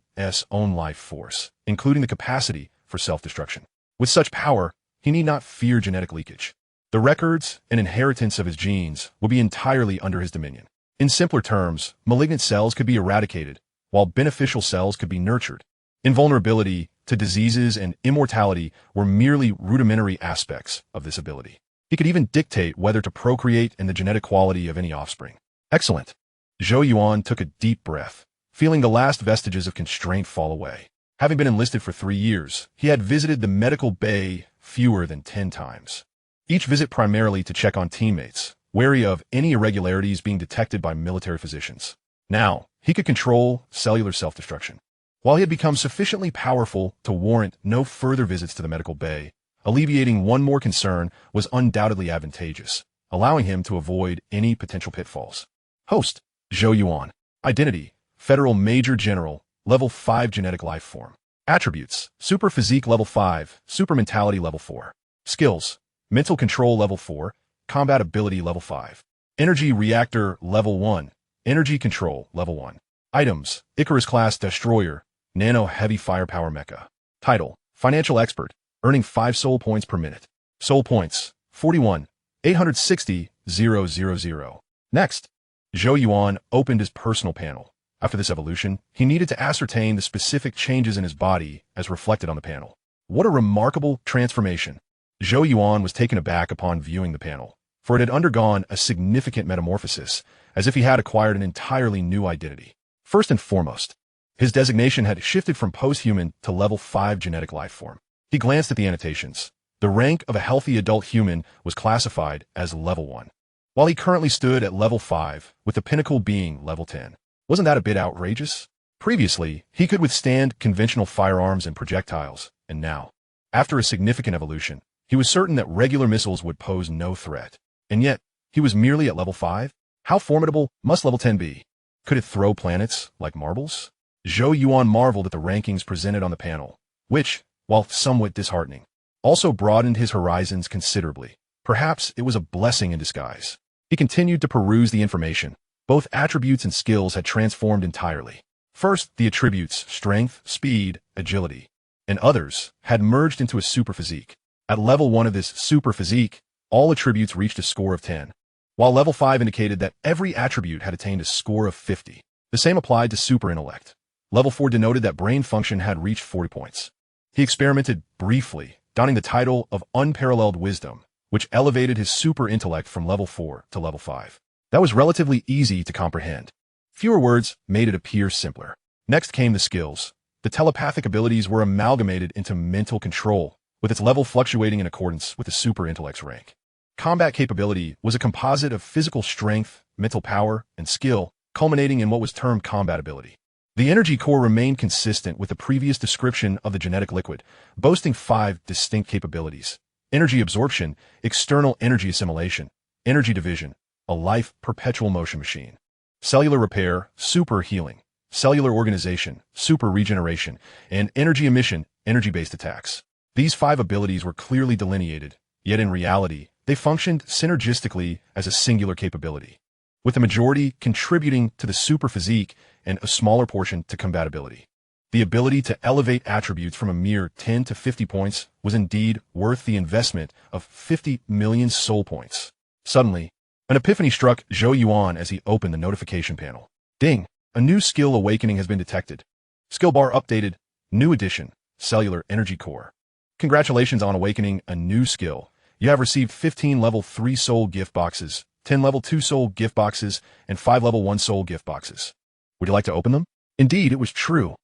own life force, including the capacity for self-destruction. With such power, he need not fear genetic leakage. The records and inheritance of his genes would be entirely under his dominion. In simpler terms, malignant cells could be eradicated, while beneficial cells could be nurtured. Invulnerability to diseases and immortality were merely rudimentary aspects of this ability. He could even dictate whether to procreate and the genetic quality of any offspring. Excellent. Zhou Yuan took a deep breath, feeling the last vestiges of constraint fall away. Having been enlisted for 3 years, he had visited the medical bay fewer than 10 times. Each visit primarily to check on teammates, wary of any irregularities being detected by military physicians. Now, he could control cellular self-destruction. While he had become sufficiently powerful to warrant no further visits to the medical bay, alleviating one more concern was undoubtedly advantageous, allowing him to avoid any potential pitfalls. Host, Zhou Yuan. Identity, Federal Major General, Level 5 Genetic Life Form. Attributes, Super Physique Level 5, Super Mentality Level 4. Skills, Mental Control Level 4, Combat Ability Level 5. Energy Reactor Level 1, Energy Control Level 1. Items, Icarus Class Destroyer, Nano Heavy Firepower Mecha. Title, Financial Expert, earning 5 soul points per minute. Soul points, 41, 860,000. Next, Zhou Yuan opened his personal panel. After this evolution, he needed to ascertain the specific changes in his body as reflected on the panel. What a remarkable transformation. Zhou Yuan was taken aback upon viewing the panel, for it had undergone a significant metamorphosis, as if he had acquired an entirely new identity. First and foremost, his designation had shifted from post-human to level 5 genetic life form. He glanced at the annotations. The rank of a healthy adult human was classified as level 1, while he currently stood at level 5, with the pinnacle being level 10. Wasn't that a bit outrageous? Previously, he could withstand conventional firearms and projectiles, and now, after a significant evolution, he was certain that regular missiles would pose no threat. And yet, he was merely at level 5? How formidable must level 10 be? Could it throw planets like marbles? Zhou Yuan marveled at the rankings presented on the panel, which, while somewhat disheartening, also broadened his horizons considerably. Perhaps it was a blessing in disguise. He continued to peruse the information. Both attributes and skills had transformed entirely. First, the attributes, strength, speed, agility, and others, had merged into a super physique. At level 1 of this super physique, all attributes reached a score of 10, while level 5 indicated that every attribute had attained a score of 50. The same applied to super intellect. Level 4 denoted that brain function had reached 40 points. He experimented briefly, donning the title of Unparalleled Wisdom, which elevated his super intellect from level 4 to level 5. That was relatively easy to comprehend. Fewer words made it appear simpler. Next came the skills. The telepathic abilities were amalgamated into mental control, with its level fluctuating in accordance with the super intellect's rank. Combat capability was a composite of physical strength, mental power, and skill, culminating in what was termed combat ability. The energy core remained consistent with the previous description of the genetic liquid, boasting 5 distinct capabilities: energy absorption, external energy assimilation, energy division, a life perpetual motion machine, cellular repair, super healing, cellular organization, super regeneration, and energy emission, energy-based attacks. These 5 abilities were clearly delineated, yet in reality, they functioned synergistically as a singular capability, with the majority contributing to the super physique and a smaller portion to combatability. The ability to elevate attributes from a mere 10 to 50 points was indeed worth the investment of 50 million soul points. Suddenly, An epiphany struck Zhou Yuan as he opened the notification panel. Ding! A new skill awakening has been detected. Skill bar updated. New addition. Cellular Energy Core. Congratulations on awakening a new skill. You have received 15 level 3 soul gift boxes, 10 level 2 soul gift boxes, and 5 level 1 soul gift boxes. Would you like to open them? Indeed, it was true.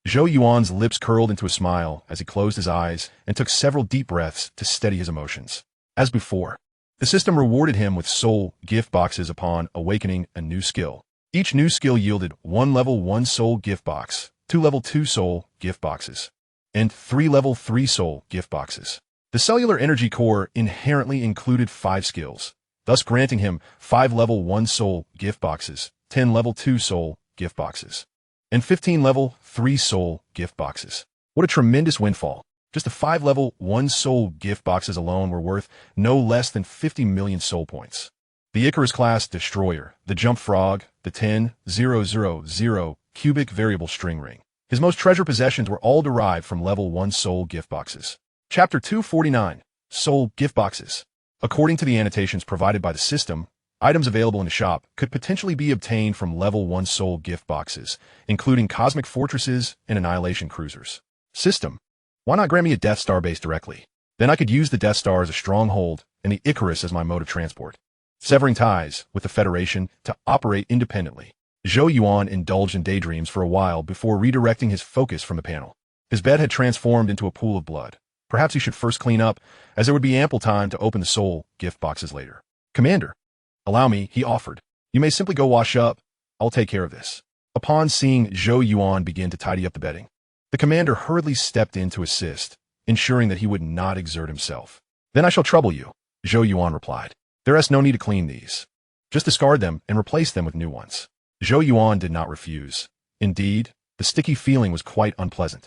Zhou Yuan's lips curled into a smile as he closed his eyes and took several deep breaths to steady his emotions. As before, the system rewarded him with soul gift boxes upon awakening a new skill. Each new skill yielded 1 level 1 soul gift box, 2 level 2 soul gift boxes, and 3 level 3 soul gift boxes. The Cellular Energy Core inherently included 5 skills, thus granting him 5 level 1 soul gift boxes, 10 level 2 soul gift boxes, and 15 level 3 soul gift boxes. What a tremendous windfall. Just the 5 level 1 soul gift boxes alone were worth no less than 50 million soul points. The Icarus-class destroyer, the Jump Frog, the 10,000 cubic variable string ring. His most treasured possessions were all derived from level 1 soul gift boxes. Chapter 249, Soul Gift Boxes. According to the annotations provided by the system, items available in the shop could potentially be obtained from level 1 soul gift boxes, including cosmic fortresses and annihilation cruisers. System, why not grant me a Death Star base directly? Then I could use the Death Star as a stronghold and the Icarus as my mode of transport, severing ties with the Federation to operate independently. Zhou Yuan indulged in daydreams for a while before redirecting his focus from the panel. His bed had transformed into a pool of blood. Perhaps he should first clean up, as there would be ample time to open the soul gift boxes later. Commander, allow me, he offered. You may simply go wash up. I'll take care of this. Upon seeing Zhou Yuan begin to tidy up the bedding, the commander hurriedly stepped in to assist, ensuring that he would not exert himself. Then I shall trouble you, Zhou Yuan replied. There is no need to clean these. Just discard them and replace them with new ones. Zhou Yuan did not refuse. Indeed, the sticky feeling was quite unpleasant.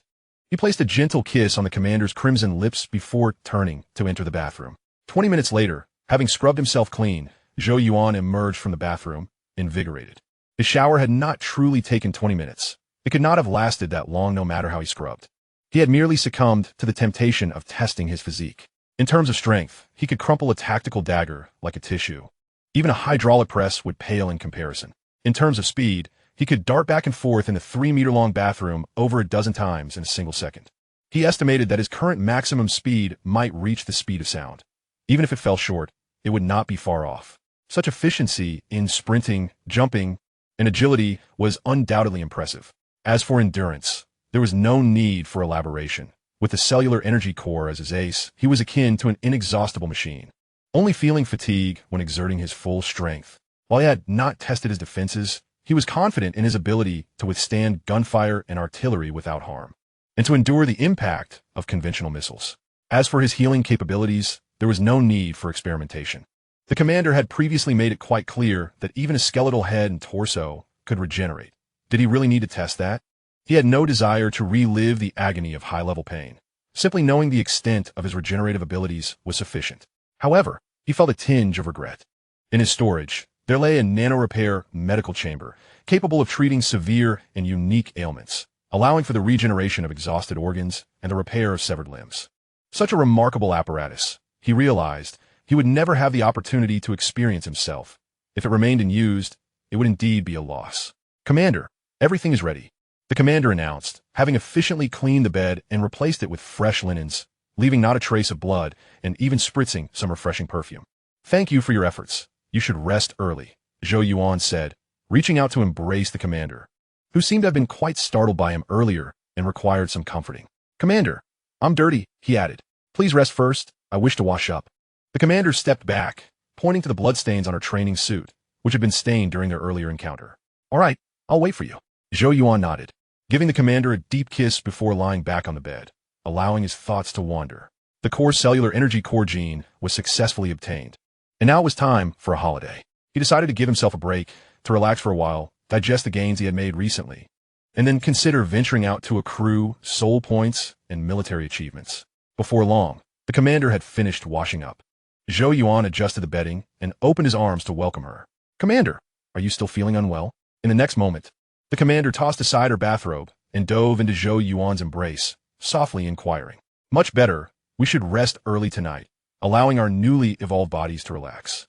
He placed a gentle kiss on the commander's crimson lips before turning to enter the bathroom. 20 minutes later, having scrubbed himself clean, Zhou Yuan emerged from the bathroom, invigorated. His shower had not truly taken 20 minutes. It could not have lasted that long no matter how he scrubbed. He had merely succumbed to the temptation of testing his physique. In terms of strength, he could crumple a tactical dagger like a tissue. Even a hydraulic press would pale in comparison. In terms of speed, he could dart back and forth in the 3-meter-long bathroom over a dozen times in a single second. He estimated that his current maximum speed might reach the speed of sound. Even if it fell short, it would not be far off. Such efficiency in sprinting, jumping, and agility was undoubtedly impressive. As for endurance, there was no need for elaboration. With the Cellular Energy Core as his ace, he was akin to an inexhaustible machine, only feeling fatigue when exerting his full strength. While he had not tested his defenses, he was confident in his ability to withstand gunfire and artillery without harm, and to endure the impact of conventional missiles. As for his healing capabilities, there was no need for experimentation. The commander had previously made it quite clear that even a skeletal head and torso could regenerate. Did he really need to test that? He had no desire to relive the agony of high-level pain. Simply knowing the extent of his regenerative abilities was sufficient. However, he felt a tinge of regret. In his storage, there lay a nano-repair medical chamber, capable of treating severe and unique ailments, allowing for the regeneration of exhausted organs and the repair of severed limbs. Such a remarkable apparatus, he realized, he would never have the opportunity to experience himself. If it remained unused, it would indeed be a loss. Commander, everything is ready, the commander announced, having efficiently cleaned the bed and replaced it with fresh linens, leaving not a trace of blood and even spritzing some refreshing perfume. Thank you for your efforts. You should rest early, Zhou Yuan said, reaching out to embrace the commander, who seemed to have been quite startled by him earlier and required some comforting. Commander, I'm dirty, he added. Please rest first. I wish to wash up. The commander stepped back, pointing to the bloodstains on her training suit, which had been stained during their earlier encounter. All right, I'll wait for you. Zhou Yuan nodded, giving the commander a deep kiss before lying back on the bed, allowing his thoughts to wander. The core Cellular Energy Core gene was successfully obtained, and now it was time for a holiday. He decided to give himself a break, to relax for a while, digest the gains he had made recently, and then consider venturing out to accrue soul points and military achievements. Before long, the commander had finished washing up. Zhou Yuan adjusted the bedding and opened his arms to welcome her. Commander, are you still feeling unwell? In the next moment, the commander tossed aside her bathrobe and dove into Zhou Yuan's embrace, softly inquiring. Much better. We should rest early tonight, allowing our newly evolved bodies to relax.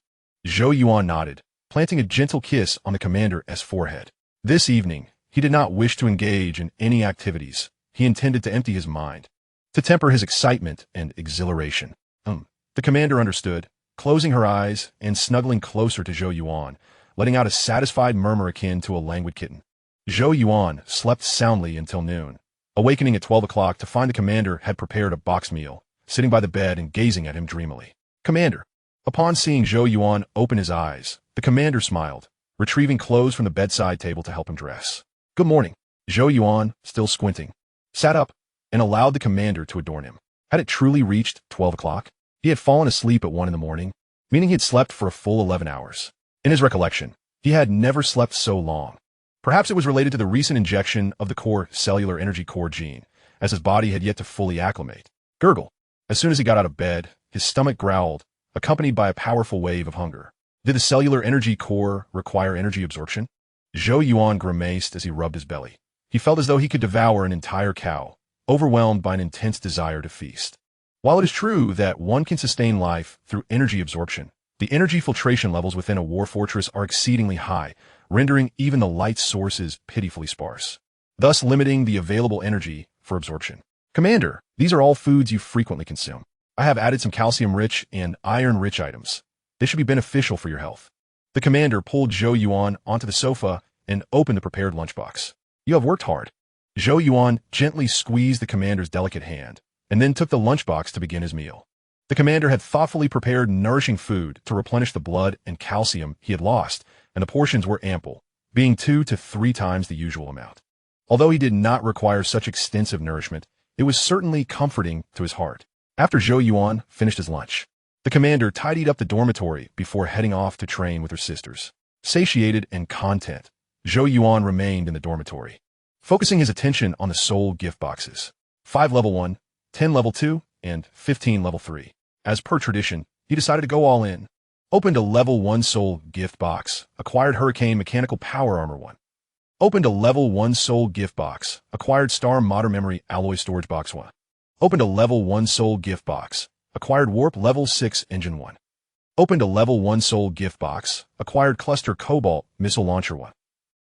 Zhou Yuan nodded, planting a gentle kiss on the commander's forehead. This evening, he did not wish to engage in any activities. He intended to empty his mind, to temper his excitement and exhilaration. The commander understood, closing her eyes and snuggling closer to Zhou Yuan, letting out a satisfied murmur akin to a languid kitten. Zhou Yuan slept soundly until noon, awakening at 12 o'clock to find the commander had prepared a boxed meal, sitting by the bed and gazing at him dreamily. Commander. Upon seeing Zhou Yuan open his eyes, the commander smiled, retrieving clothes from the bedside table to help him dress. Good morning. Zhou Yuan, still squinting, sat up and allowed the commander to adorn him. Had it truly reached 12 o'clock? He had fallen asleep at 1 in the morning, meaning he had slept for a full 11 hours. In his recollection, he had never slept so long. Perhaps it was related to the recent injection of the core cellular energy core gene, as his body had yet to fully acclimate. Gurgle. As soon as he got out of bed, his stomach growled, accompanied by a powerful wave of hunger. Did the cellular energy core require energy absorption? Zhou Yuan grimaced as he rubbed his belly. He felt as though he could devour an entire cow, overwhelmed by an intense desire to feast. While it is true that one can sustain life through energy absorption, the energy filtration levels within a war fortress are exceedingly high, rendering even the light sources pitifully sparse, thus limiting the available energy for absorption. Commander, these are all foods you frequently consume. I have added some calcium-rich and iron-rich items. They should be beneficial for your health. The commander pulled Zhou Yuan onto the sofa and opened the prepared lunchbox. You have worked hard. Zhou Yuan gently squeezed the commander's delicate hand, and then took the lunchbox to begin his meal. The commander had thoughtfully prepared nourishing food to replenish the blood and calcium he had lost, and the portions were ample, being 2 to 3 times the usual amount. Although he did not require such extensive nourishment, it was certainly comforting to his heart. After Zhou Yuan finished his lunch, the commander tidied up the dormitory before heading off to train with her sisters. Satiated and content, Zhou Yuan remained in the dormitory, focusing his attention on the soul gift boxes. 5 level 1, 10 level 2, and 15 level 3. As per tradition, he decided to go all in. Opened a level 1 soul gift box, acquired Hurricane Mechanical Power Armor 1. Opened a level 1 soul gift box, acquired Star Modern Memory Alloy Storage Box 1. Opened a level 1 soul gift box, acquired Warp Level 6 Engine 1. Opened a level 1 soul gift box, acquired Cluster Cobalt Missile Launcher 1.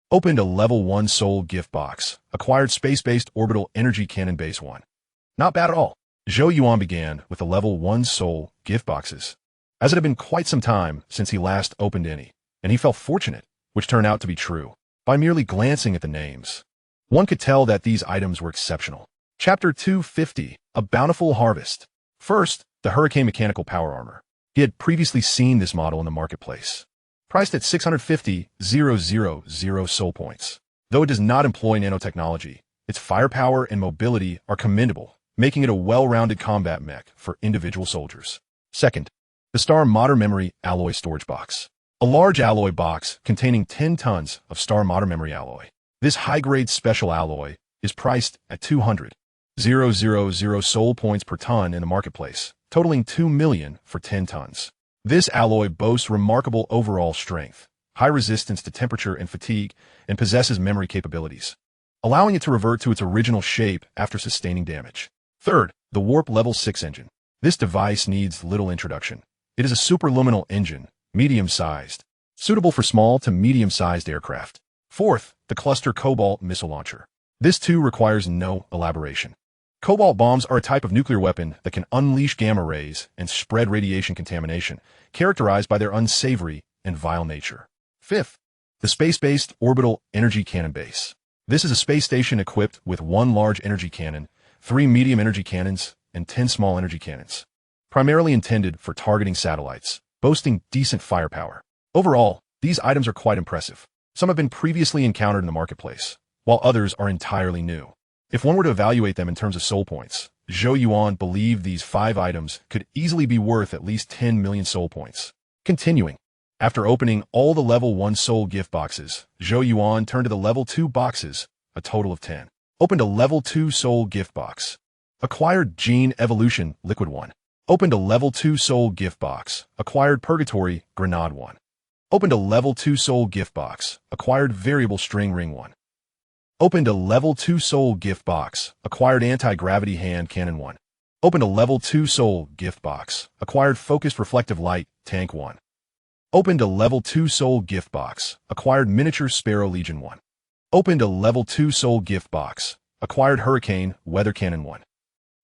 Opened a level 1 soul gift box, acquired Space-Based Orbital Energy Cannon Base 1. Not bad at all. Zhou Yuan began with the level 1 soul gift boxes, as it had been quite some time since he last opened any, and he felt fortunate, which turned out to be true. By merely glancing at the names, one could tell that these items were exceptional. Chapter 250, A Bountiful Harvest. First, the Hurricane Mechanical Power Armor. He had previously seen this model in the marketplace, priced at 650,000 soul points. Though it does not employ nanotechnology, its firepower and mobility are commendable, making it a well-rounded combat mech for individual soldiers. Second, the Star Modern Memory Alloy Storage Box. A large alloy box containing 10 tons of Star Modern Memory alloy. This high-grade special alloy is priced at 200,000 soul points per ton in the marketplace, totaling 2 million for 10 tons. This alloy boasts remarkable overall strength, high resistance to temperature and fatigue, and possesses memory capabilities, allowing it to revert to its original shape after sustaining damage. Third, the Warp Level 6 engine. This device needs little introduction. It is a superluminal engine, medium-sized, suitable for small to medium-sized aircraft. Fourth, the Cluster Cobalt Missile Launcher. This too requires no elaboration. Cobalt bombs are a type of nuclear weapon that can unleash gamma rays and spread radiation contamination, characterized by their unsavory and vile nature. Fifth, the Space-Based Orbital Energy Cannon Base. This is a space station equipped with 1 large energy cannon, 3 medium energy cannons, and 10 small energy cannons, primarily intended for targeting satellites, boasting decent firepower. Overall, these items are quite impressive. Some have been previously encountered in the marketplace, while others are entirely new. If one were to evaluate them in terms of soul points, Zhou Yuan believed these 5 items could easily be worth at least 10 million soul points. Continuing, after opening all the level 1 soul gift boxes, Zhou Yuan turned to the level 2 boxes, a total of 10. Opened a level 2 soul gift box. Acquired Gene Evolution Liquid 1. Opened a level 2 soul gift box. Acquired Purgatory Grenade 1. Opened a level 2 soul gift box. Acquired Variable String Ring 1. Opened a level 2 soul gift box. Acquired Anti-Gravity Hand Cannon 1. Opened a level 2 soul gift box. Acquired Focused Reflective Light Tank 1. Opened a Level 2 Soul Gift Box. Acquired Miniature Sparrow Legion 1. Opened a Level 2 Soul Gift Box. Acquired Hurricane Weather Cannon 1.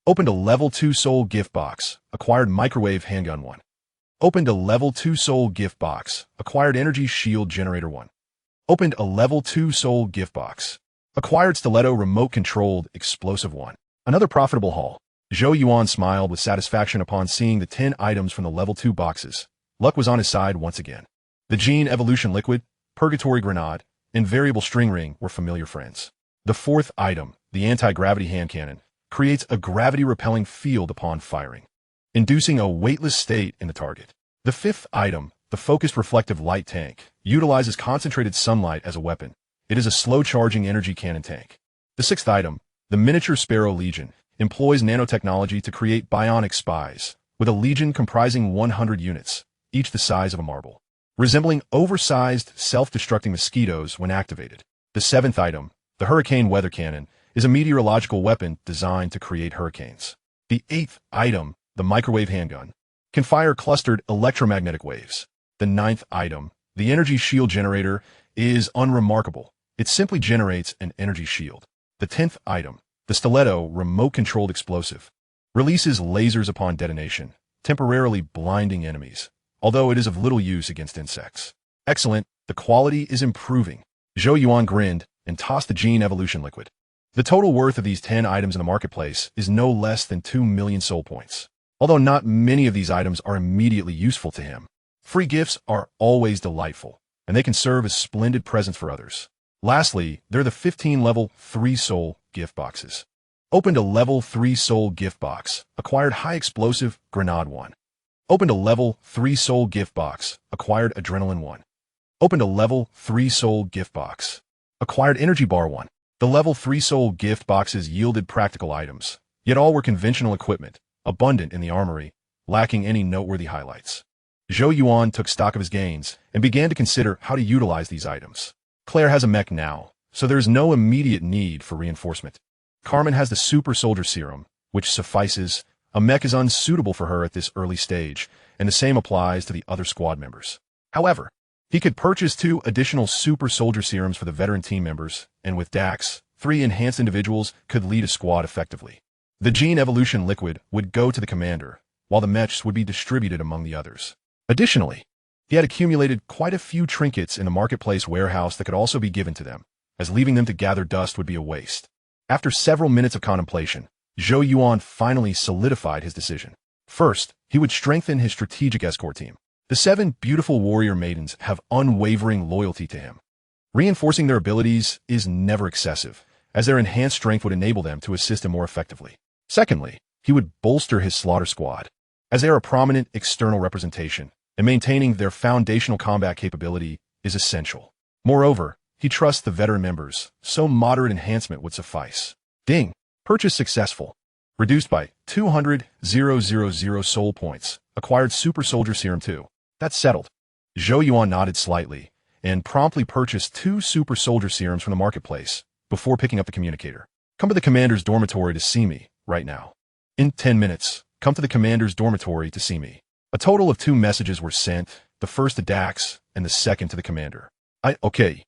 Opened a Level 2 Soul Gift Box. Acquired Microwave Handgun 1. Opened a Level 2 Soul Gift Box. Acquired Energy Shield Generator 1. Opened a Level 2 Soul Gift Box. Acquired Stiletto Remote-Controlled Explosive 1. Another profitable haul. Zhou Yuan smiled with satisfaction upon seeing the 10 items from the Level 2 boxes. Luck was on his side once again. The Gene Evolution Liquid, Purgatory Grenade, and Variable String Ring were familiar friends. The fourth item, the Anti-Gravity Hand Cannon, creates a gravity-repelling field upon firing, inducing a weightless state in the target. The fifth item, the Focused Reflective Light Tank, utilizes concentrated sunlight as a weapon. It is a slow-charging energy cannon tank. The sixth item, the Miniature Sparrow Legion, employs nanotechnology to create bionic spies, with a legion comprising 100 units, each the size of a marble, resembling oversized, self-destructing mosquitoes when activated. The seventh item, the Hurricane Weather Cannon, is a meteorological weapon designed to create hurricanes. The eighth item, the Microwave Handgun, can fire clustered electromagnetic waves. The ninth item, the Energy Shield Generator, is unremarkable. It simply generates an energy shield. The 10th item, the Stiletto Remote-Controlled Explosive, releases lasers upon detonation, temporarily blinding enemies, although it is of little use against insects. Excellent, the quality is improving. Zhou Yuan grinned and tossed the Gene Evolution Liquid. The total worth of these 10 items in the marketplace is no less than 2 million soul points. Although not many of these items are immediately useful to him, free gifts are always delightful, and they can serve as splendid presents for others. Lastly, there are the 15 Level 3 Soul gift boxes. Opened a Level 3 Soul gift box. Acquired High Explosive Grenade 1. Opened a Level 3 Soul gift box. Acquired Adrenaline 1. Opened a Level 3 Soul gift box. Acquired Energy Bar 1. The Level 3 Soul gift boxes yielded practical items, yet all were conventional equipment, abundant in the armory, lacking any noteworthy highlights. Zhou Yuan took stock of his gains and began to consider how to utilize these items. Claire has a mech now, so there is no immediate need for reinforcement. Carmen has the Super Soldier Serum, which suffices. A mech is unsuitable for her at this early stage, and the same applies to the other squad members. However, he could purchase 2 additional Super Soldier Serums for the veteran team members, and with Dax, 3 enhanced individuals could lead a squad effectively. The Gene Evolution Liquid would go to the commander, while the mechs would be distributed among the others. Additionally, he had accumulated quite a few trinkets in the marketplace warehouse that could also be given to them, as leaving them to gather dust would be a waste. After several minutes of contemplation, Zhou Yuan finally solidified his decision. First, he would strengthen his strategic escort team. The 7 beautiful warrior maidens have unwavering loyalty to him. Reinforcing their abilities is never excessive, as their enhanced strength would enable them to assist him more effectively. Secondly, he would bolster his slaughter squad, as they are a prominent external representation, and maintaining their foundational combat capability is essential. Moreover, he trusts the veteran members, so moderate enhancement would suffice. Ding! Purchase successful. Reduced by 200,000 soul points. Acquired Super Soldier Serum 2. That's settled. Zhou Yuan nodded slightly, and promptly purchased 2 Super Soldier Serums from the marketplace, before picking up the communicator. Come to the commander's dormitory to see me, right now. In 10 minutes, come to the commander's dormitory to see me. A total of 2 messages were sent, the first to Dax, and the second to the commander. Okay.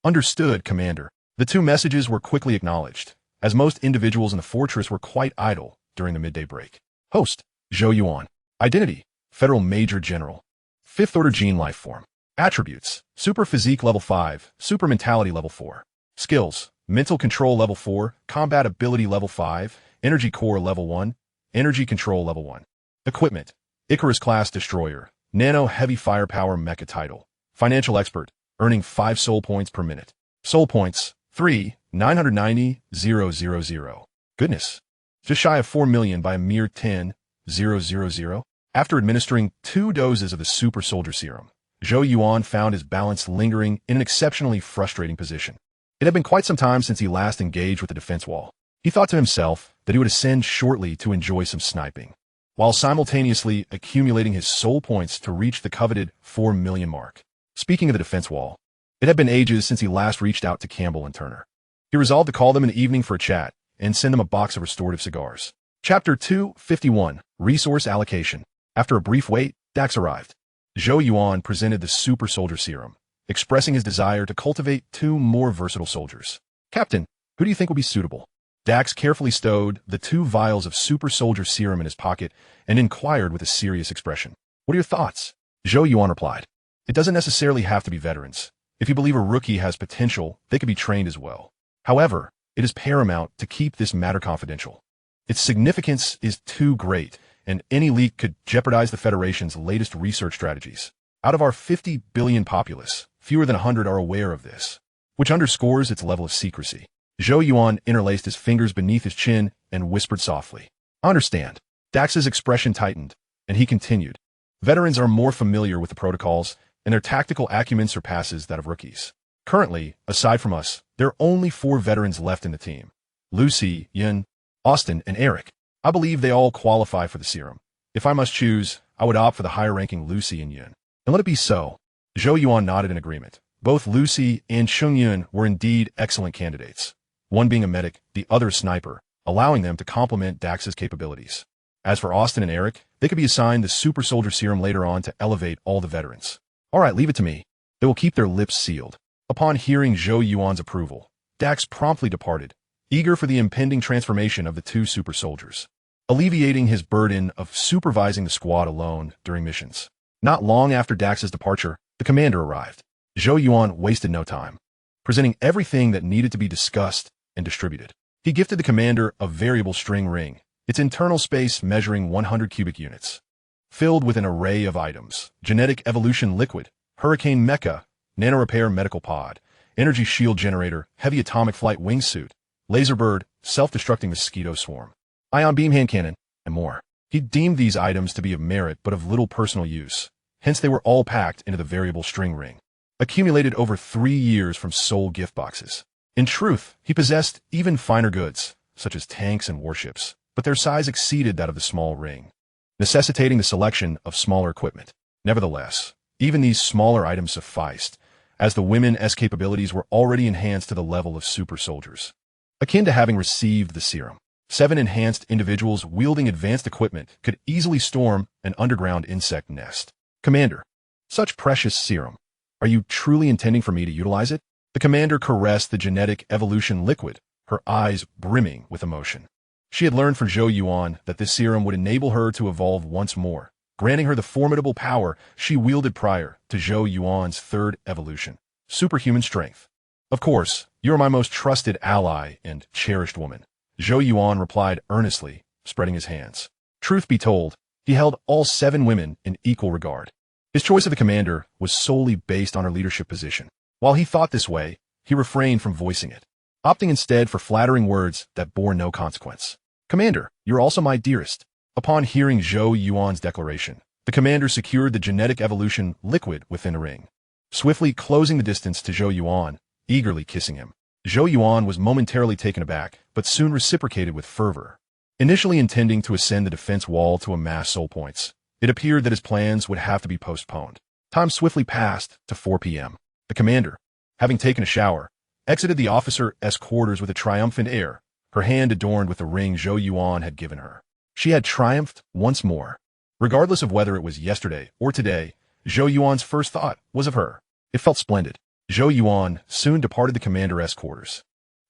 Understood, Commander. The 2 messages were quickly acknowledged, as most individuals in the fortress were quite idle during the midday break. Host, Zhou Yuan. Identity, Federal Major General. 5th Order Gene Life Form. Attributes, Super Physique Level 5, Super Mentality Level 4. Skills, Mental Control Level 4, Combat Ability Level 5, Energy Core Level 1, Energy Control Level 1. Equipment, Icarus Class Destroyer, Nano Heavy Firepower Mecha Title. Financial Expert, earning 5 soul points per minute. Soul points, 3,990,000. Goodness. Just shy of 4 million by a mere 10,000. After administering 2 doses of the Super Soldier Serum, Zhou Yuan found his balance lingering in an exceptionally frustrating position. It had been quite some time since he last engaged with the defense wall. He thought to himself that he would ascend shortly to enjoy some sniping, while simultaneously accumulating his soul points to reach the coveted 4 million mark. Speaking of the defense wall, it had been ages since he last reached out to Campbell and Turner. He resolved to call them in the evening for a chat and send them a box of restorative cigars. Chapter 251, Resource Allocation. After a brief wait, Dax arrived. Zhou Yuan presented the Super Soldier Serum, expressing his desire to cultivate 2 more versatile soldiers. Captain, who do you think will be suitable? Dax carefully stowed the 2 vials of Super Soldier Serum in his pocket and inquired with a serious expression. What are your thoughts? Zhou Yuan replied. It doesn't necessarily have to be veterans. If you believe a rookie has potential, they could be trained as well. However, it is paramount to keep this matter confidential. Its significance is too great, and any leak could jeopardize the Federation's latest research strategies. Out of our 50 billion populace, fewer than 100 are aware of this, which underscores its level of secrecy. Zhou Yuan interlaced his fingers beneath his chin and whispered softly. I understand. Dax's expression tightened, and he continued. Veterans are more familiar with the protocols, and their tactical acumen surpasses that of rookies. Currently, aside from us, there are only 4 veterans left in the team. Lucy, Yin, Austin, and Eric. I believe they all qualify for the serum. If I must choose, I would opt for the higher-ranking Lucy and Yin. And let it be so. Zhou Yuan nodded in agreement. Both Lucy and Yun were indeed excellent candidates, one being a medic, the other a sniper, allowing them to complement Dax's capabilities. As for Austin and Eric, they could be assigned the Super Soldier Serum later on to elevate all the veterans. All right, leave it to me. They will keep their lips sealed. Upon hearing Zhou Yuan's approval, Dax promptly departed, eager for the impending transformation of the 2 super soldiers, alleviating his burden of supervising the squad alone during missions. Not long after Dax's departure, the commander arrived. Zhou Yuan wasted no time, presenting everything that needed to be discussed and distributed. He gifted the commander a variable string ring, its internal space measuring 100 cubic units, filled with an array of items: genetic evolution liquid, hurricane mecha, nanorepair medical pod, energy shield generator, heavy atomic flight wingsuit, laser bird, self-destructing mosquito swarm, ion beam hand cannon, and more. He deemed these items to be of merit but of little personal use, hence they were all packed into the variable string ring, accumulated over 3 years from soul gift boxes. In truth, he possessed even finer goods, such as tanks and warships, but their size exceeded that of the small ring, necessitating the selection of smaller equipment. Nevertheless, even these smaller items sufficed, as the women's capabilities were already enhanced to the level of super soldiers. Akin to having received the serum, 7 enhanced individuals wielding advanced equipment could easily storm an underground insect nest. Commander, such precious serum. Are you truly intending for me to utilize it? The commander caressed the genetic evolution liquid, her eyes brimming with emotion. She had learned from Zhou Yuan that this serum would enable her to evolve once more, granting her the formidable power she wielded prior to Zhou Yuan's 3rd evolution, superhuman strength. Of course, you are my most trusted ally and cherished woman, Zhou Yuan replied earnestly, spreading his hands. Truth be told, he held all 7 women in equal regard. His choice of the commander was solely based on her leadership position. While he thought this way, he refrained from voicing it, opting instead for flattering words that bore no consequence. Commander, you're also my dearest. Upon hearing Zhou Yuan's declaration, the commander secured the genetic evolution liquid within a ring, swiftly closing the distance to Zhou Yuan, eagerly kissing him. Zhou Yuan was momentarily taken aback, but soon reciprocated with fervor. Initially intending to ascend the defense wall to amass soul points, it appeared that his plans would have to be postponed. Time swiftly passed to 4 p.m. The commander, having taken a shower, exited the officer's quarters with a triumphant air, her hand adorned with the ring Zhou Yuan had given her. She had triumphed once more. Regardless of whether it was yesterday or today, Zhou Yuan's first thought was of her. It felt splendid. Zhou Yuan soon departed the commander's quarters,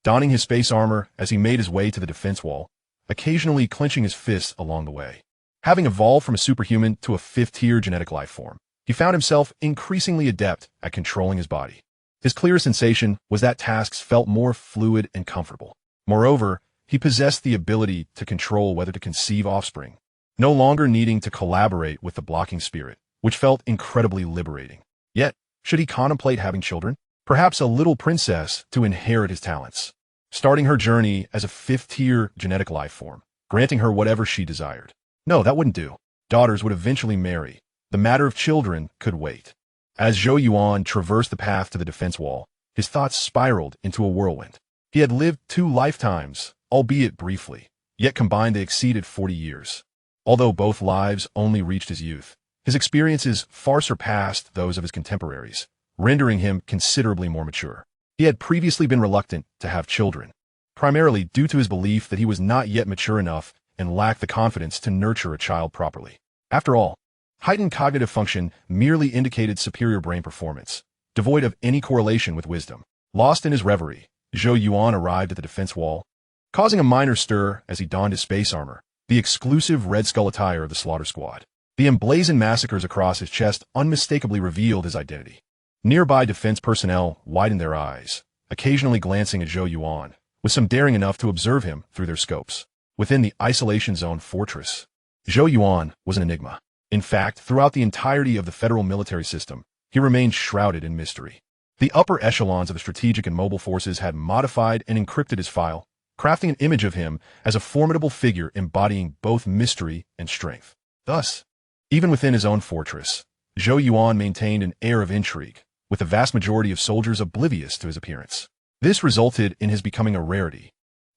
donning his space armor as he made his way to the defense wall, occasionally clenching his fists along the way. Having evolved from a superhuman to a 5th-tier genetic life form, he found himself increasingly adept at controlling his body. His clear sensation was that tasks felt more fluid and comfortable. Moreover, he possessed the ability to control whether to conceive offspring, no longer needing to collaborate with the blocking spirit, which felt incredibly liberating. Yet, should he contemplate having children? Perhaps a little princess to inherit his talents, starting her journey as a 5th-tier genetic life form, granting her whatever she desired. No, that wouldn't do. Daughters would eventually marry. The matter of children could wait. As Zhou Yuan traversed the path to the defense wall, his thoughts spiraled into a whirlwind. He had lived 2 lifetimes, albeit briefly, yet combined they exceeded 40 years. Although both lives only reached his youth, his experiences far surpassed those of his contemporaries, rendering him considerably more mature. He had previously been reluctant to have children, primarily due to his belief that he was not yet mature enough and lacked the confidence to nurture a child properly. After all, Heightened cognitive function merely indicated superior brain performance, devoid of any correlation with wisdom. Lost in his reverie, Zhou Yuan arrived at the defense wall, causing a minor stir as he donned his space armor, the exclusive Red Skull attire of the Slaughter Squad. The emblazoned massacres across his chest unmistakably revealed his identity. Nearby defense personnel widened their eyes, occasionally glancing at Zhou Yuan, with some daring enough to observe him through their scopes. Within the isolation zone fortress, Zhou Yuan was an enigma. In fact, throughout the entirety of the federal military system, he remained shrouded in mystery. The upper echelons of the strategic and mobile forces had modified and encrypted his file, crafting an image of him as a formidable figure embodying both mystery and strength. Thus, even within his own fortress, Zhou Yuan maintained an air of intrigue, with the vast majority of soldiers oblivious to his appearance. This resulted in his becoming a rarity,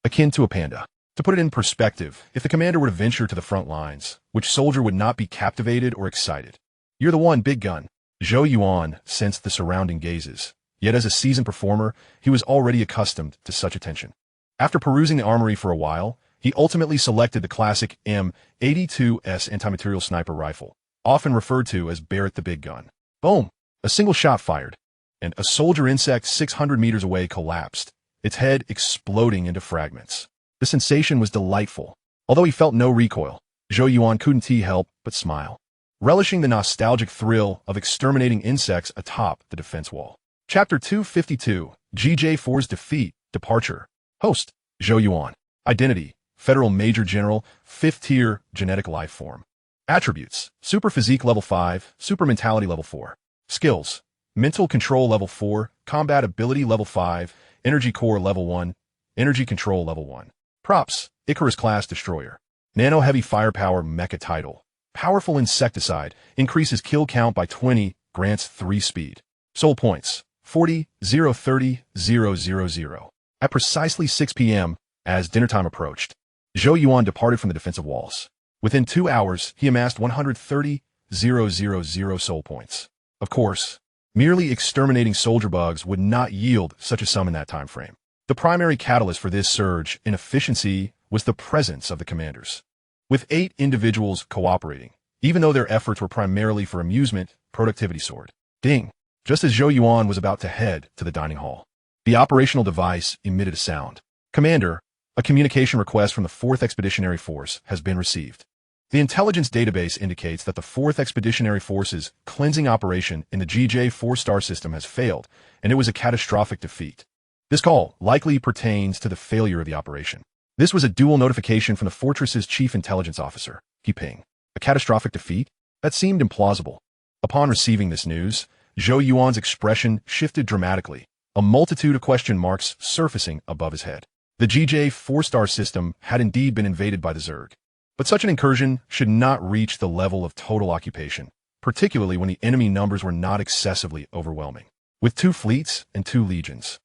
akin to a panda. To put it in perspective, if the commander were to venture to the front lines, which soldier would not be captivated or excited? You're the one, big gun. Zhou Yuan sensed the surrounding gazes, yet as a seasoned performer, he was already accustomed to such attention. After perusing the armory for a while, he ultimately selected the classic M82S anti-material sniper rifle, often referred to as Barrett the Big Gun. Boom! A single shot fired, and a soldier insect 600 meters away collapsed, its head exploding into fragments. The sensation was delightful. Although he felt no recoil, Zhou Yuan couldn't help but smile, relishing the nostalgic thrill of exterminating insects atop the defense wall. Chapter 252, GJ4's Defeat, Departure. Host, Zhou Yuan. Identity, Federal Major General, 5th Tier, Genetic Life Form. Attributes, Super Physique Level 5, Super Mentality Level 4. Skills, Mental Control Level 4, Combat Ability Level 5, Energy Core Level 1, Energy Control Level 1. Props, Icarus Class Destroyer. Nano Heavy Firepower Mecha Title. Powerful Insecticide, increases kill count by 20, grants 3 speed. Soul Points, 40, 0, 30, 0, 0, 0. At precisely 6 p.m., as dinner time approached, Zhou Yuan departed from the defensive walls. Within 2 hours, he amassed 130,000 soul points. Of course, merely exterminating soldier bugs would not yield such a sum in that time frame. The primary catalyst for this surge in efficiency was the presence of the commanders. With 8 individuals cooperating, even though their efforts were primarily for amusement, productivity soared. Ding! Just as Zhou Yuan was about to head to the dining hall, the operational device emitted a sound. Commander, a communication request from the 4th Expeditionary Force has been received. The intelligence database indicates that the 4th Expeditionary Force's cleansing operation in the GJ4 star system has failed, and it was a catastrophic defeat. This call likely pertains to the failure of the operation. This was a dual notification from the fortress's chief intelligence officer, Ping. A catastrophic defeat? That seemed implausible. Upon receiving this news, Zhou Yuan's expression shifted dramatically, a multitude of question marks surfacing above his head. The GJ4 star system had indeed been invaded by the Zerg. But such an incursion should not reach the level of total occupation, particularly when the enemy numbers were not excessively overwhelming. With 2 fleets and 2 legions,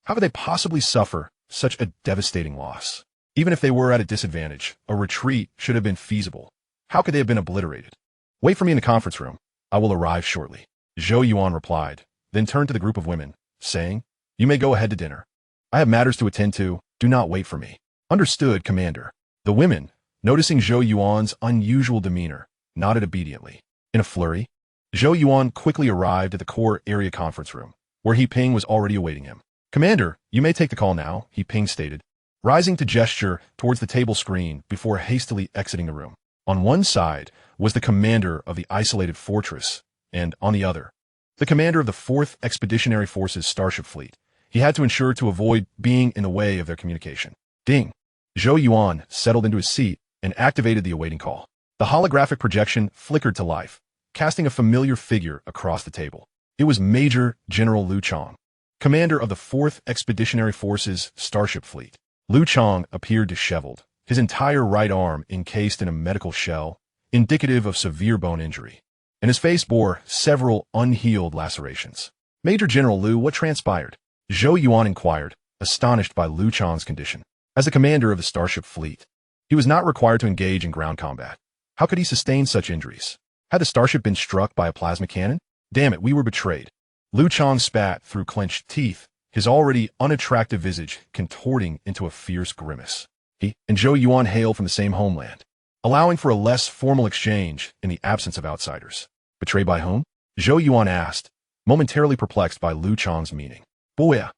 how could they possibly suffer such a devastating loss? Even if they were at a disadvantage, a retreat should have been feasible. How could they have been obliterated? Wait for me in the conference room. I will arrive shortly. Zhou Yuan replied, then turned to the group of women, saying, You may go ahead to dinner. I have matters to attend to. Do not wait for me. Understood, Commander. The women, noticing Zhou Yuan's unusual demeanor, nodded obediently. In a flurry, Zhou Yuan quickly arrived at the core area conference room, where Ping was already awaiting him. Commander, you may take the call now, Ping stated, rising to gesture towards the table screen before hastily exiting the room. On one side was the commander of the isolated fortress, and on the other, the commander of the 4th Expeditionary Force's Starship Fleet. He had to ensure to avoid being in the way of their communication. Ding! Zhou Yuan settled into his seat and activated the awaiting call. The holographic projection flickered to life, casting a familiar figure across the table. It was Major General Lu Chong, commander of the 4th Expeditionary Force's Starship Fleet. Lu Chong appeared disheveled, his entire right arm encased in a medical shell, indicative of severe bone injury, and his face bore several unhealed lacerations. Major General Lu, what transpired? Zhou Yuan inquired, astonished by Lu Chong's condition. As the commander of the Starship Fleet, he was not required to engage in ground combat. How could he sustain such injuries? Had the starship been struck by a plasma cannon? Damn it, we were betrayed. Lu Chong spat through clenched teeth, his already unattractive visage contorting into a fierce grimace. He and Zhou Yuan hail from the same homeland. allowing for a less formal exchange in the absence of outsiders. Betrayed by whom? Zhou Yuan asked, momentarily perplexed by Lu Chang's meaning. Boya.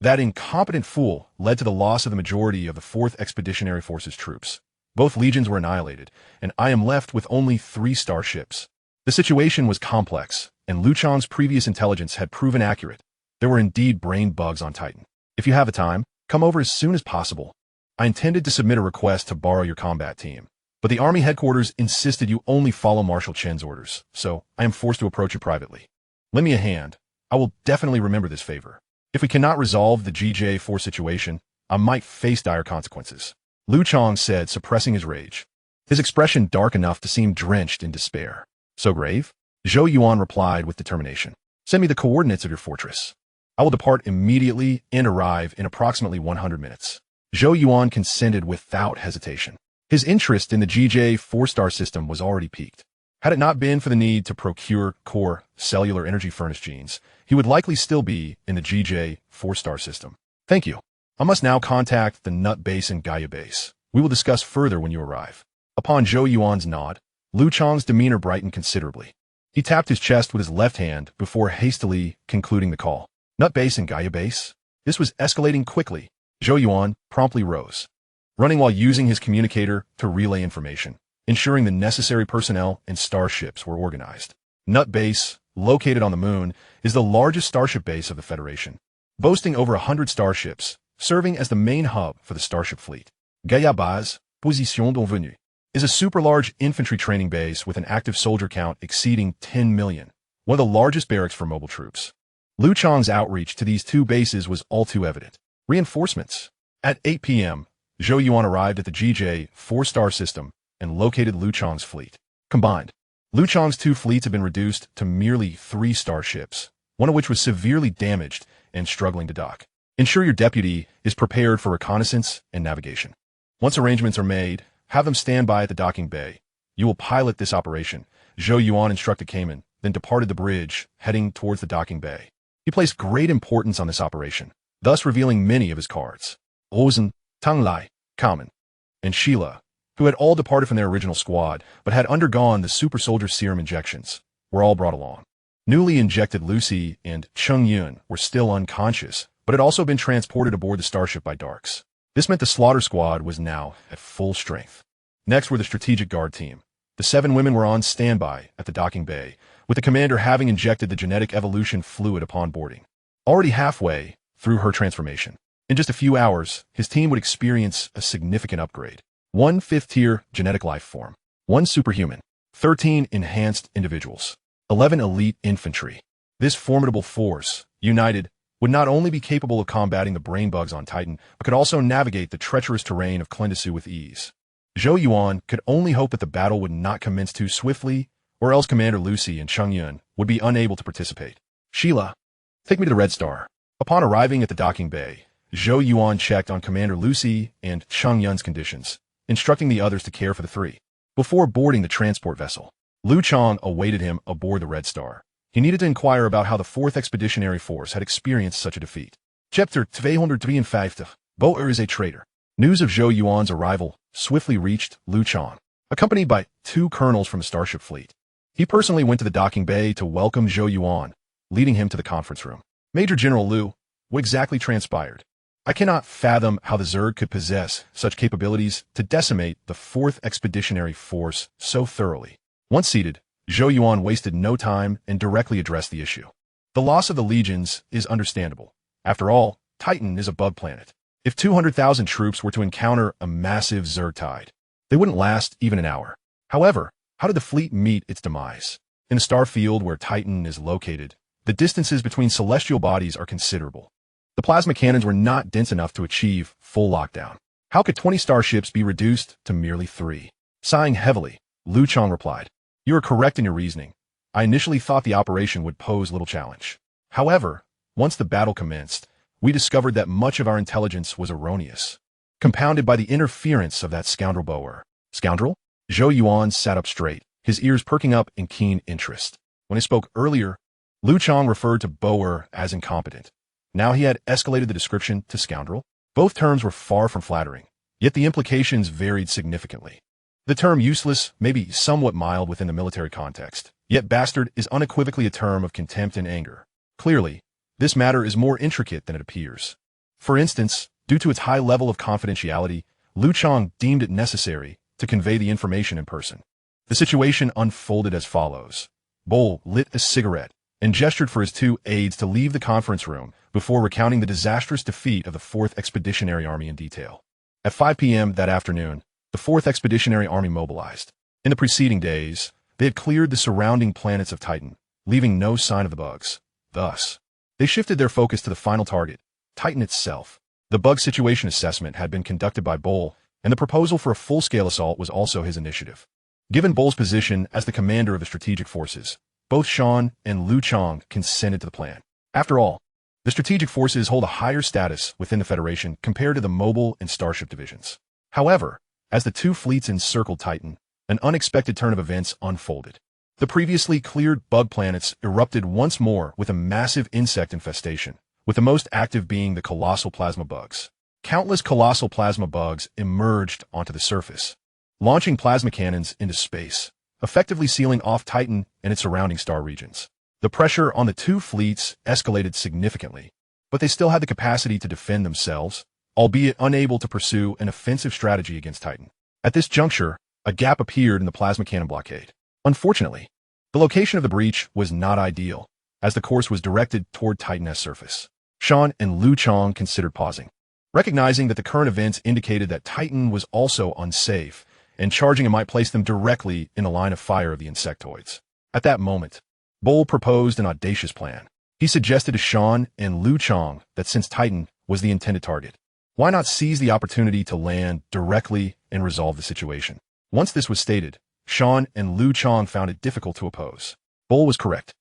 That incompetent fool led to the loss of the majority of the 4th Expeditionary Force's troops. Both legions were annihilated, and I am left with only 3 starships. The situation was complex, and Lu Chang's previous intelligence had proven accurate. There were indeed brain bugs on Titan. If you have the time, come over as soon as possible. I intended to submit a request to borrow your combat team, but the Army headquarters insisted you only follow Marshal Chen's orders, so I am forced to approach you privately. Lend me a hand. I will definitely remember this favor. If we cannot resolve the GJ4 situation, I might face dire consequences. Lu Chang said, suppressing his rage. His expression dark enough to seem drenched in despair. So grave? Zhou Yuan replied with determination. Send me the coordinates of your fortress. I will depart immediately and arrive in approximately 100 minutes. Zhou Yuan consented without hesitation. His interest in the GJ 4-star system was already piqued. Had it not been for the need to procure core cellular energy furnace genes, he would likely still be in the GJ 4-star system. Thank you. I must now contact the Nut Base and Gaia Base. We will discuss further when you arrive. Upon Zhou Yuan's nod, Lu Chang's demeanor brightened considerably. He tapped his chest with his left hand before hastily concluding the call. Nut Base and Gaia Base? This was escalating quickly. Zhou Yuan promptly rose, running while using his communicator to relay information, ensuring the necessary personnel and starships were organized. Nut Base, located on the moon, is the largest starship base of the Federation, boasting over 100 starships, serving as the main hub for the starship fleet. Gaia Base, Position d'Envenue, is a super-large infantry training base with an active soldier count exceeding 10 million, one of the largest barracks for mobile troops. Lu Chang's outreach to these 2 bases was all too evident. Reinforcements. At 8 p.m., Zhou Yuan arrived at the GJ 4-star system and located Lu Chang's fleet. Combined, Lu Chang's 2 fleets had been reduced to merely 3 starships, one of which was severely damaged and struggling to dock. Ensure your deputy is prepared for reconnaissance and navigation. Once arrangements are made, have them stand by at the docking bay. You will pilot this operation. Zhou Yuan instructed Cayman, then departed the bridge, heading towards the docking bay. He placed great importance on this operation, thus revealing many of his cards. Ozen, Tang Lai, Kamen, and Sheila, who had all departed from their original squad but had undergone the Super Soldier Serum injections, were all brought along. Newly injected Lucy and Chung Yun were still unconscious, but had also been transported aboard the starship by Darks. This meant the slaughter squad was now at full strength. Next were the strategic guard team. The 7 women were on standby at the docking bay, with the commander having injected the genetic evolution fluid upon boarding. Already halfway through her transformation, in just a few hours, his team would experience a significant upgrade. 1 5th-tier genetic life form, 1 superhuman, 13 enhanced individuals, 11 elite infantry. This formidable force, united, would not only be capable of combating the brain bugs on Titan, but could also navigate the treacherous terrain of Clintu with ease. Zhou Yuan could only hope that the battle would not commence too swiftly, or else Commander Lucy and Chung Yun would be unable to participate. Sheila, take me to the Red Star. Upon arriving at the docking bay, Zhou Yuan checked on Commander Lucy and Chung Yun's conditions, instructing the others to care for the 3. Before boarding the transport vessel, Lu Chang awaited him aboard the Red Star. He needed to inquire about how the 4th Expeditionary Force had experienced such a defeat. Chapter 253. Boer is a traitor. News of Zhou Yuan's arrival swiftly reached Lu Chang, accompanied by 2 colonels from the starship fleet. He personally went to the docking bay to welcome Zhou Yuan, leading him to the conference room. Major General Lu, what exactly transpired? I cannot fathom how the Zerg could possess such capabilities to decimate the 4th Expeditionary Force so thoroughly. Once seated, Zhou Yuan wasted no time and directly addressed the issue. The loss of the legions is understandable. After all, Titan is a bug planet. If 200,000 troops were to encounter a massive Zerg tide, they wouldn't last even an hour. However, how did the fleet meet its demise? In the star field where Titan is located, the distances between celestial bodies are considerable. The plasma cannons were not dense enough to achieve full lockdown. How could 20 starships be reduced to merely 3? Sighing heavily, Lu Chang replied, "You are correct in your reasoning. I initially thought the operation would pose little challenge. However, once the battle commenced, we discovered that much of our intelligence was erroneous, compounded by the interference of that scoundrel Boer." Scoundrel? Zhou Yuan sat up straight, his ears perking up in keen interest. When he spoke earlier, Lu Chang referred to Boer as incompetent. Now he had escalated the description to scoundrel. Both terms were far from flattering, yet the implications varied significantly. The term useless may be somewhat mild within the military context, yet bastard is unequivocally a term of contempt and anger. Clearly, this matter is more intricate than it appears. For instance, due to its high level of confidentiality, Lu Chang deemed it necessary to convey the information in person. The situation unfolded as follows. Bull lit a cigarette and gestured for his two aides to leave the conference room before recounting the disastrous defeat of the 4th Expeditionary Army in detail. At 5 p.m. that afternoon, the 4th Expeditionary Army mobilized. In the preceding days, they had cleared the surrounding planets of Titan, leaving no sign of the bugs. Thus, they shifted their focus to the final target, Titan itself. The bug situation assessment had been conducted by Bull, and the proposal for a full-scale assault was also his initiative. Given Bull's position as the commander of the strategic forces, both Sean and Lu Chang consented to the plan. After all, the strategic forces hold a higher status within the Federation compared to the mobile and Starship divisions. However, as the two fleets encircled Titan, an unexpected turn of events unfolded. The previously cleared bug planets erupted once more with a massive insect infestation, with the most active being the colossal plasma bugs. Countless colossal plasma bugs emerged onto the surface, launching plasma cannons into space, effectively sealing off Titan and its surrounding star regions. The pressure on the two fleets escalated significantly, but they still had the capacity to defend themselves, albeit unable to pursue an offensive strategy against Titan. At this juncture, a gap appeared in the plasma cannon blockade. Unfortunately, the location of the breach was not ideal, as the course was directed toward Titan's surface. Sean and Lu Chang considered pausing, recognizing that the current events indicated that Titan was also unsafe, and charging it might place them directly in the line of fire of the insectoids. At that moment, Bull proposed an audacious plan. He suggested to Sean and Lu Chang that since Titan was the intended target, why not seize the opportunity to land directly and resolve the situation? Once this was stated, Sean and Lu Chang found it difficult to oppose. Bull was correct.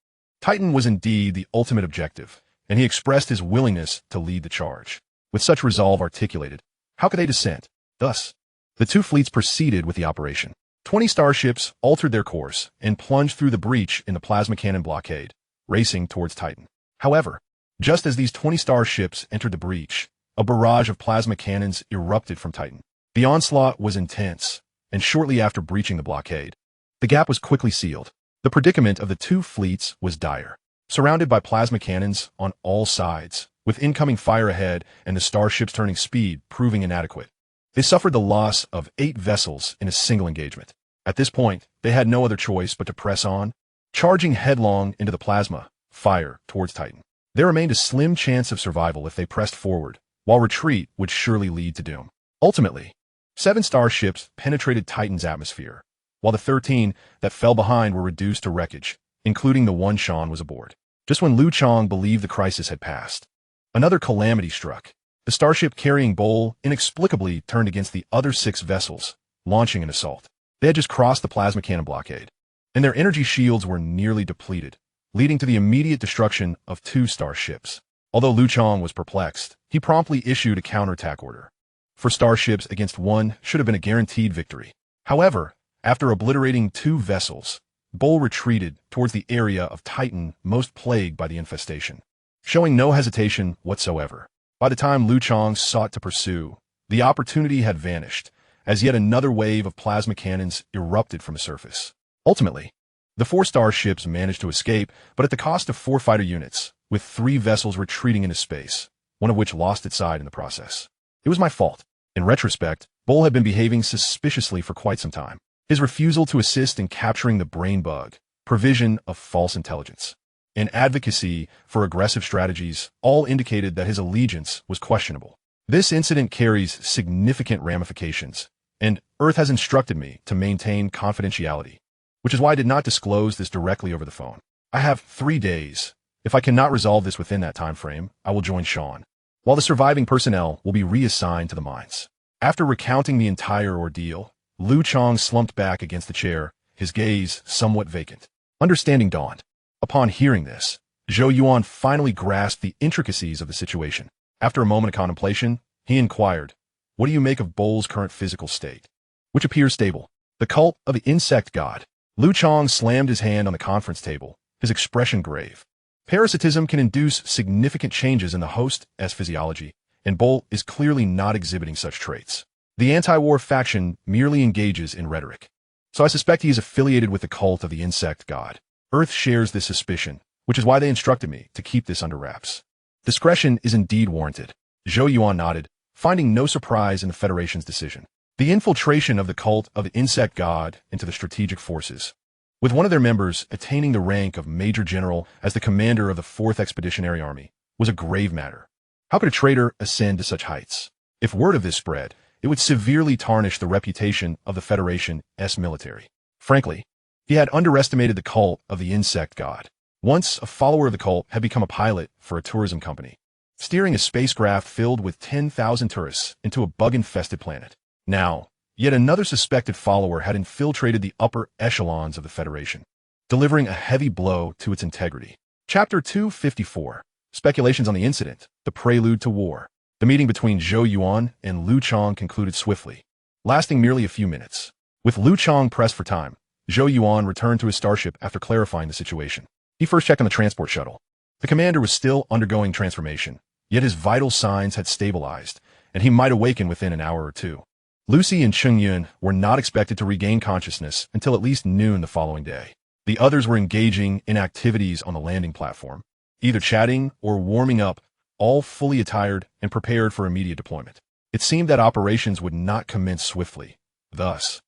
Titan was indeed the ultimate objective, and he expressed his willingness to lead the charge. With such resolve articulated, how could they dissent? Thus, the two fleets proceeded with the operation. 20 starships altered their course and plunged through the breach in the plasma cannon blockade, racing towards Titan. However, just as these 20 starships entered the breach, a barrage of plasma cannons erupted from Titan. The onslaught was intense, and shortly after breaching the blockade, the gap was quickly sealed. The predicament of the two fleets was dire. Surrounded by plasma cannons on all sides, with incoming fire ahead and the starships turning speed proving inadequate, they suffered the loss of 8 vessels in a single engagement. At this point, they had no other choice but to press on, charging headlong into the plasma fire towards Titan. There remained a slim chance of survival if they pressed forward, while retreat would surely lead to doom. Ultimately, 7 starships penetrated Titan's atmosphere, while the 13 that fell behind were reduced to wreckage, including the one Sean was aboard. Just when Lu Chang believed the crisis had passed, another calamity struck. The starship carrying Bull inexplicably turned against the other 6 vessels, launching an assault. They had just crossed the plasma cannon blockade, and their energy shields were nearly depleted, leading to the immediate destruction of 2 starships. Although Lu Chang was perplexed, he promptly issued a counterattack order. 4 starships against 1 should have been a guaranteed victory. However, after obliterating 2 vessels, Bull retreated towards the area of Titan most plagued by the infestation, showing no hesitation whatsoever. By the time Lu Chang sought to pursue, the opportunity had vanished, as yet another wave of plasma cannons erupted from the surface. Ultimately, the 4 starships managed to escape, but at the cost of 4 fighter units, with 3 vessels retreating into space, one of which lost its side in the process. It was my fault. In retrospect, Bull had been behaving suspiciously for quite some time. His refusal to assist in capturing the brain bug, provision of false intelligence, and advocacy for aggressive strategies all indicated that his allegiance was questionable. This incident carries significant ramifications, and Earth has instructed me to maintain confidentiality, which is why I did not disclose this directly over the phone. I have 3 days. If I cannot resolve this within that time frame, I will join Sean, while the surviving personnel will be reassigned to the mines. After recounting the entire ordeal, Lu Chang slumped back against the chair, his gaze somewhat vacant. Understanding dawned. Upon hearing this, Zhou Yuan finally grasped the intricacies of the situation. After a moment of contemplation, he inquired, "What do you make of Bull's current physical state, which appears stable?" The cult of the insect god. Lu Chang slammed his hand on the conference table, his expression grave. Parasitism can induce significant changes in the host's physiology, and Bull is clearly not exhibiting such traits. The anti-war faction merely engages in rhetoric. So I suspect he is affiliated with the cult of the insect god. Earth shares this suspicion, which is why they instructed me to keep this under wraps. Discretion is indeed warranted. Zhou Yuan nodded, finding no surprise in the Federation's decision. The infiltration of the cult of the insect god into the strategic forces, with one of their members attaining the rank of Major General as the commander of the 4th Expeditionary Army, was a grave matter. How could a traitor ascend to such heights? If word of this spread, it would severely tarnish the reputation of the Federation's military. Frankly, he had underestimated the cult of the insect god. Once a follower of the cult had become a pilot for a tourism company, steering a spacecraft filled with 10,000 tourists into a bug-infested planet. Now, yet another suspected follower had infiltrated the upper echelons of the Federation, delivering a heavy blow to its integrity. Chapter 254. Speculations on the incident, the prelude to war. The meeting between Zhou Yuan and Nanchon concluded swiftly, lasting merely a few minutes. With Nanchon pressed for time, Zhou Yuan returned to his starship after clarifying the situation. He first checked on the transport shuttle. The commander was still undergoing transformation, yet his vital signs had stabilized, and he might awaken within an hour or two. Lucy and Zhou Yuan were not expected to regain consciousness until at least noon the following day. The others were engaging in activities on the landing platform, either chatting or warming up, all fully attired and prepared for immediate deployment. It seemed that operations would not commence swiftly. Thus,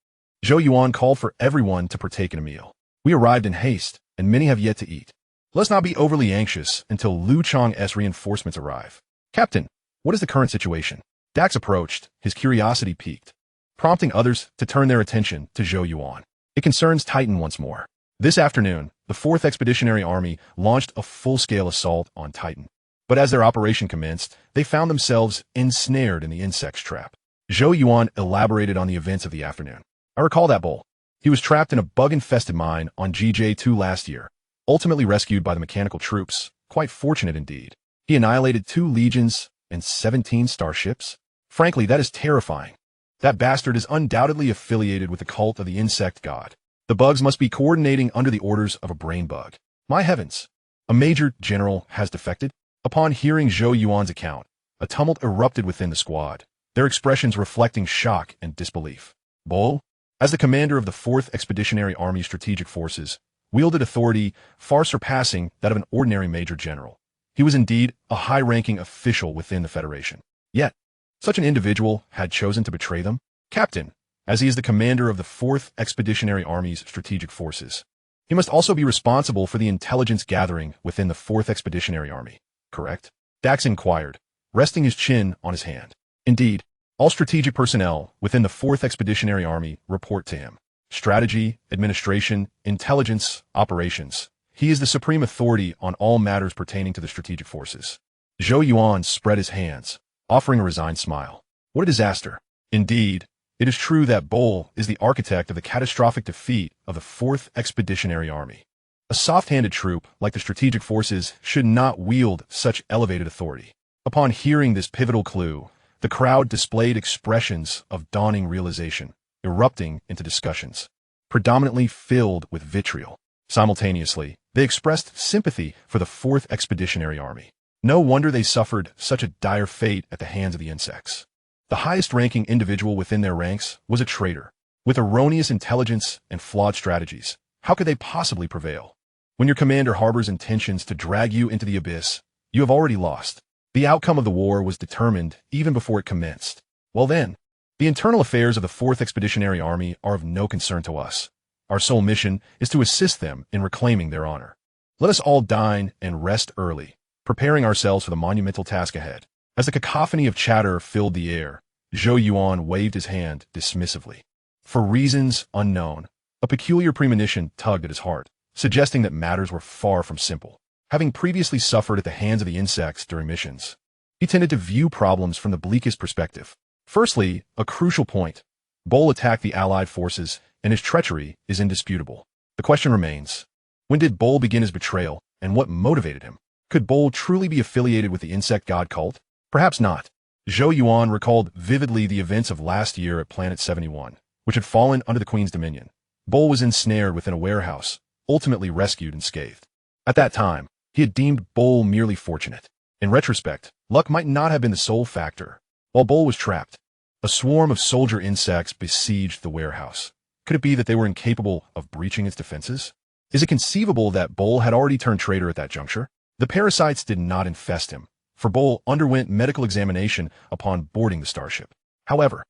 Zhou Yuan called for everyone to partake in a meal. We arrived in haste, and many have yet to eat. Let's not be overly anxious until Nanchon's reinforcements arrive. Captain, what is the current situation? Dax approached, his curiosity piqued, prompting others to turn their attention to Zhou Yuan. It concerns Titan once more. This afternoon, the 4th Expeditionary Army launched a full-scale assault on Titan. But as their operation commenced, they found themselves ensnared in the insect's trap. Zhou Yuan elaborated on the events of the afternoon. I recall that bull. He was trapped in a bug-infested mine on GJ2 last year, ultimately rescued by the mechanical troops. Quite fortunate indeed. He annihilated 2 legions and 17 starships. Frankly, that is terrifying. That bastard is undoubtedly affiliated with the cult of the insect god. The bugs must be coordinating under the orders of a brain bug. My heavens! A major general has defected? Upon hearing Zhou Yuan's account, a tumult erupted within the squad, their expressions reflecting shock and disbelief. Bull, as the commander of the 4th Expeditionary Army Strategic Forces, wielded authority far surpassing that of an ordinary major general. He was indeed a high-ranking official within the Federation. Yet, such an individual had chosen to betray them? Captain, as he is the commander of the 4th Expeditionary Army's Strategic Forces, he must also be responsible for the intelligence gathering within the 4th Expeditionary Army. Correct? Dax inquired, resting his chin on his hand. Indeed, all strategic personnel within the 4th Expeditionary Army report to him. Strategy, administration, intelligence, operations. He is the supreme authority on all matters pertaining to the strategic forces. Zhou Yuan spread his hands, offering a resigned smile. What a disaster. Indeed, it is true that Bull is the architect of the catastrophic defeat of the 4th Expeditionary Army. A soft-handed troop like the strategic forces should not wield such elevated authority. Upon hearing this pivotal clue, the crowd displayed expressions of dawning realization, erupting into discussions, predominantly filled with vitriol. Simultaneously, they expressed sympathy for the 4th Expeditionary Army. No wonder they suffered such a dire fate at the hands of the insects. The highest-ranking individual within their ranks was a traitor. With erroneous intelligence and flawed strategies, how could they possibly prevail? When your commander harbors intentions to drag you into the abyss, you have already lost. The outcome of the war was determined even before it commenced. Well then, the internal affairs of the 4th Expeditionary Army are of no concern to us. Our sole mission is to assist them in reclaiming their honor. Let us all dine and rest early, preparing ourselves for the monumental task ahead. As the cacophony of chatter filled the air, Zhou Yuan waved his hand dismissively. For reasons unknown, a peculiar premonition tugged at his heart, suggesting that matters were far from simple. Having previously suffered at the hands of the insects during missions, he tended to view problems from the bleakest perspective. Firstly, a crucial point. Bull attacked the Allied forces, and his treachery is indisputable. The question remains, when did Bull begin his betrayal, and what motivated him? Could Bull truly be affiliated with the insect god cult? Perhaps not. Zhou Yuan recalled vividly the events of last year at Planet 71, which had fallen under the Queen's dominion. Bull was ensnared within a warehouse, ultimately rescued unscathed. At that time, he had deemed Bull merely fortunate. In retrospect, luck might not have been the sole factor. While Bull was trapped, A swarm of soldier insects besieged the warehouse. Could it be that they were incapable of breaching its defenses? Is it conceivable that Bull had already turned traitor at that juncture? The parasites did not infest him, for Bull underwent medical examination upon boarding the starship. However,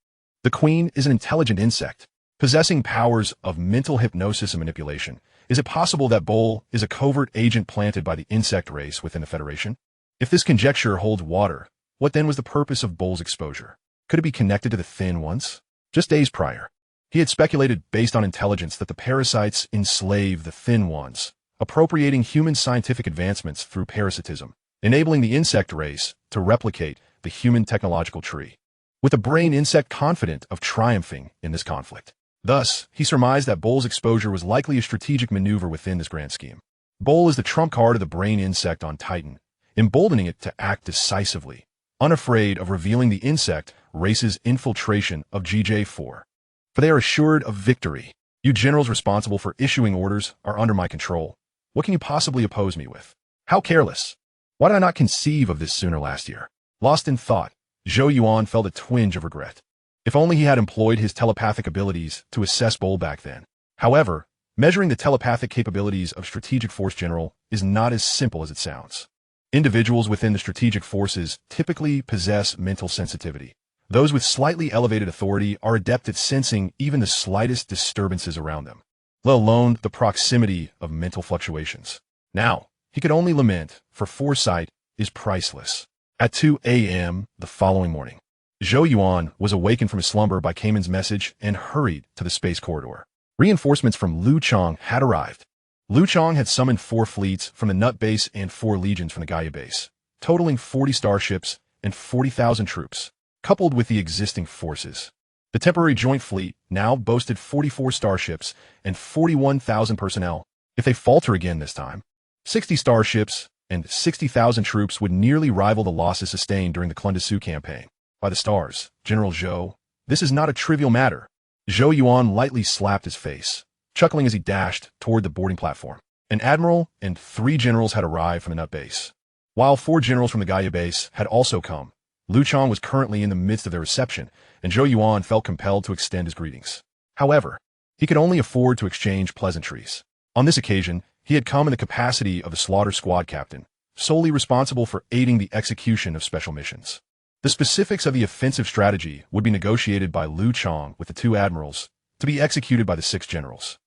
the Queen is an intelligent insect, possessing powers of mental hypnosis and manipulation. Is it possible that Bull is a covert agent planted by the insect race within the Federation? If this conjecture holds water, what then was the purpose of Bull's exposure? Could it be connected to the Thin Ones? Just days prior, he had speculated based on intelligence that the parasites enslave the Thin Ones, appropriating human scientific advancements through parasitism, enabling the insect race to replicate the human technological tree, with the brain insect confident of triumphing in this conflict. Thus, he surmised that Bull's exposure was likely a strategic maneuver within this grand scheme. Bull is the trump card of the brain insect on Titan, emboldening it to act decisively, unafraid of revealing the insect race's infiltration of GJ4. For they are assured of victory. You generals responsible for issuing orders are under my control. What can you possibly oppose me with? How careless! Why did I not conceive of this sooner last year? Lost in thought, Zhou Yuan felt a twinge of regret. If only he had employed his telepathic abilities to assess Bull back then. However, measuring the telepathic capabilities of Strategic Force General is not as simple as it sounds. Individuals within the strategic forces typically possess mental sensitivity. Those with slightly elevated authority are adept at sensing even the slightest disturbances around them, let alone the proximity of mental fluctuations. Now, he could only lament, for foresight is priceless. At 2 a.m. the following morning, Zhou Yuan was awakened from his slumber by Cayman's message and hurried to the space corridor. Reinforcements from Nanchon had arrived. Nanchon had summoned 4 fleets from the Nut Base and 4 legions from the Gaia Base, totaling 40 starships and 40,000 troops, coupled with the existing forces. The temporary joint fleet now boasted 44 starships and 41,000 personnel. If they falter again this time, 60 starships and 60,000 troops would nearly rival the losses sustained during the Clintu campaign. By the stars, General Zhou, this is not a trivial matter. Zhou Yuan lightly slapped his face, chuckling as he dashed toward the boarding platform. An admiral and 3 generals had arrived from the Nut Base. While 4 generals from the Gaia Base had also come, Nanchon was currently in the midst of their reception, and Zhou Yuan felt compelled to extend his greetings. However, he could only afford to exchange pleasantries. On this occasion, he had come in the capacity of the Slaughter Squad captain, solely responsible for aiding the execution of special missions. The specifics of the offensive strategy would be negotiated by Nanchon with the 2 admirals, to be executed by the 6 generals.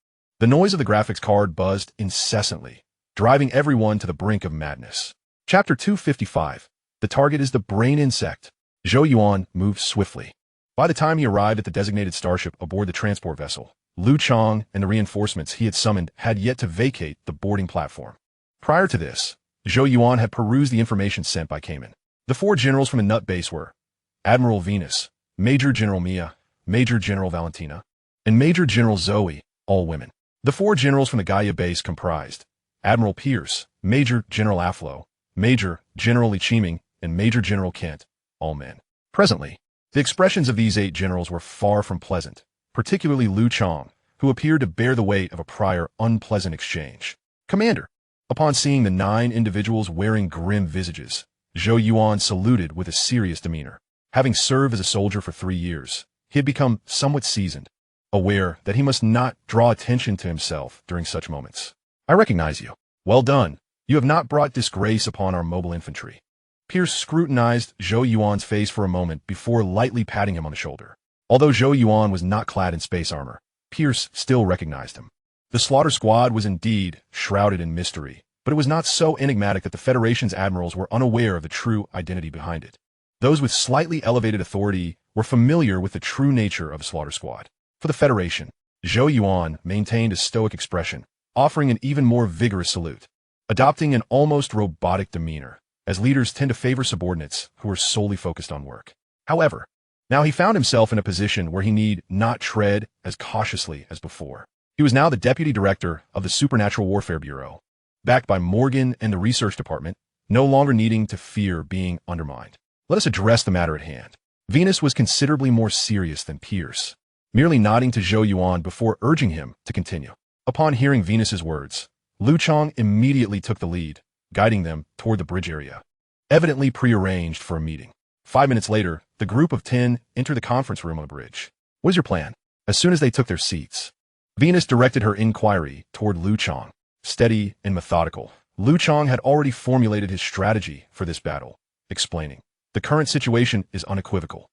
The noise of the graphics card buzzed incessantly, driving everyone to the brink of madness. Chapter 255. The target is the brain insect. Zhou Yuan moved swiftly. By the time he arrived at the designated starship aboard the transport vessel, Nanchon and the reinforcements he had summoned had yet to vacate the boarding platform. Prior to this, Zhou Yuan had perused the information sent by Cayman. The 4 generals from the Nut Base were Admiral Venus, Major General Mia, Major General Valentina, and Major General Zoe, all women. The 4 generals from the Gaia Base comprised Admiral Pierce, Major General Aflo, Major General Ichiming, and Major General Kent, all men. Presently, the expressions of these 8 generals were far from pleasant, particularly Nanchon, who appeared to bear the weight of a prior unpleasant exchange. Commander, upon seeing the 9 individuals wearing grim visages, Zhou Yuan saluted with a serious demeanor. Having served as a soldier for 3 years, he had become somewhat seasoned, aware that he must not draw attention to himself during such moments. I recognize you. Well done. You have not brought disgrace upon our mobile infantry. Pierce scrutinized Zhou Yuan's face for a moment before lightly patting him on the shoulder. Although Zhou Yuan was not clad in space armor, Pierce still recognized him. The Slaughter Squad was indeed shrouded in mystery, but it was not so enigmatic that the Federation's admirals were unaware of the true identity behind it. Those with slightly elevated authority were familiar with the true nature of the Slaughter Squad. For the Federation, Zhou Yuan maintained a stoic expression, offering an even more vigorous salute, adopting an almost robotic demeanor, as leaders tend to favor subordinates who are solely focused on work. However, now he found himself in a position where he need not tread as cautiously as before. He was now the Deputy Director of the Supernatural Warfare Bureau, backed by Morgan and the Research Department, no longer needing to fear being undermined. Let us address the matter at hand. Venus was considerably more serious than Pierce, merely nodding to Zhou Yuan before urging him to continue. Upon hearing Venus's words, Nanchon immediately took the lead, guiding them toward the bridge area, evidently prearranged for a meeting. 5 minutes later, the group of 10 entered the conference room on the bridge. "What is your plan?" As soon as they took their seats, Venus directed her inquiry toward Lu Chang. Steady and methodical, Lu Chang had already formulated his strategy for this battle, explaining, "The current situation is unequivocal.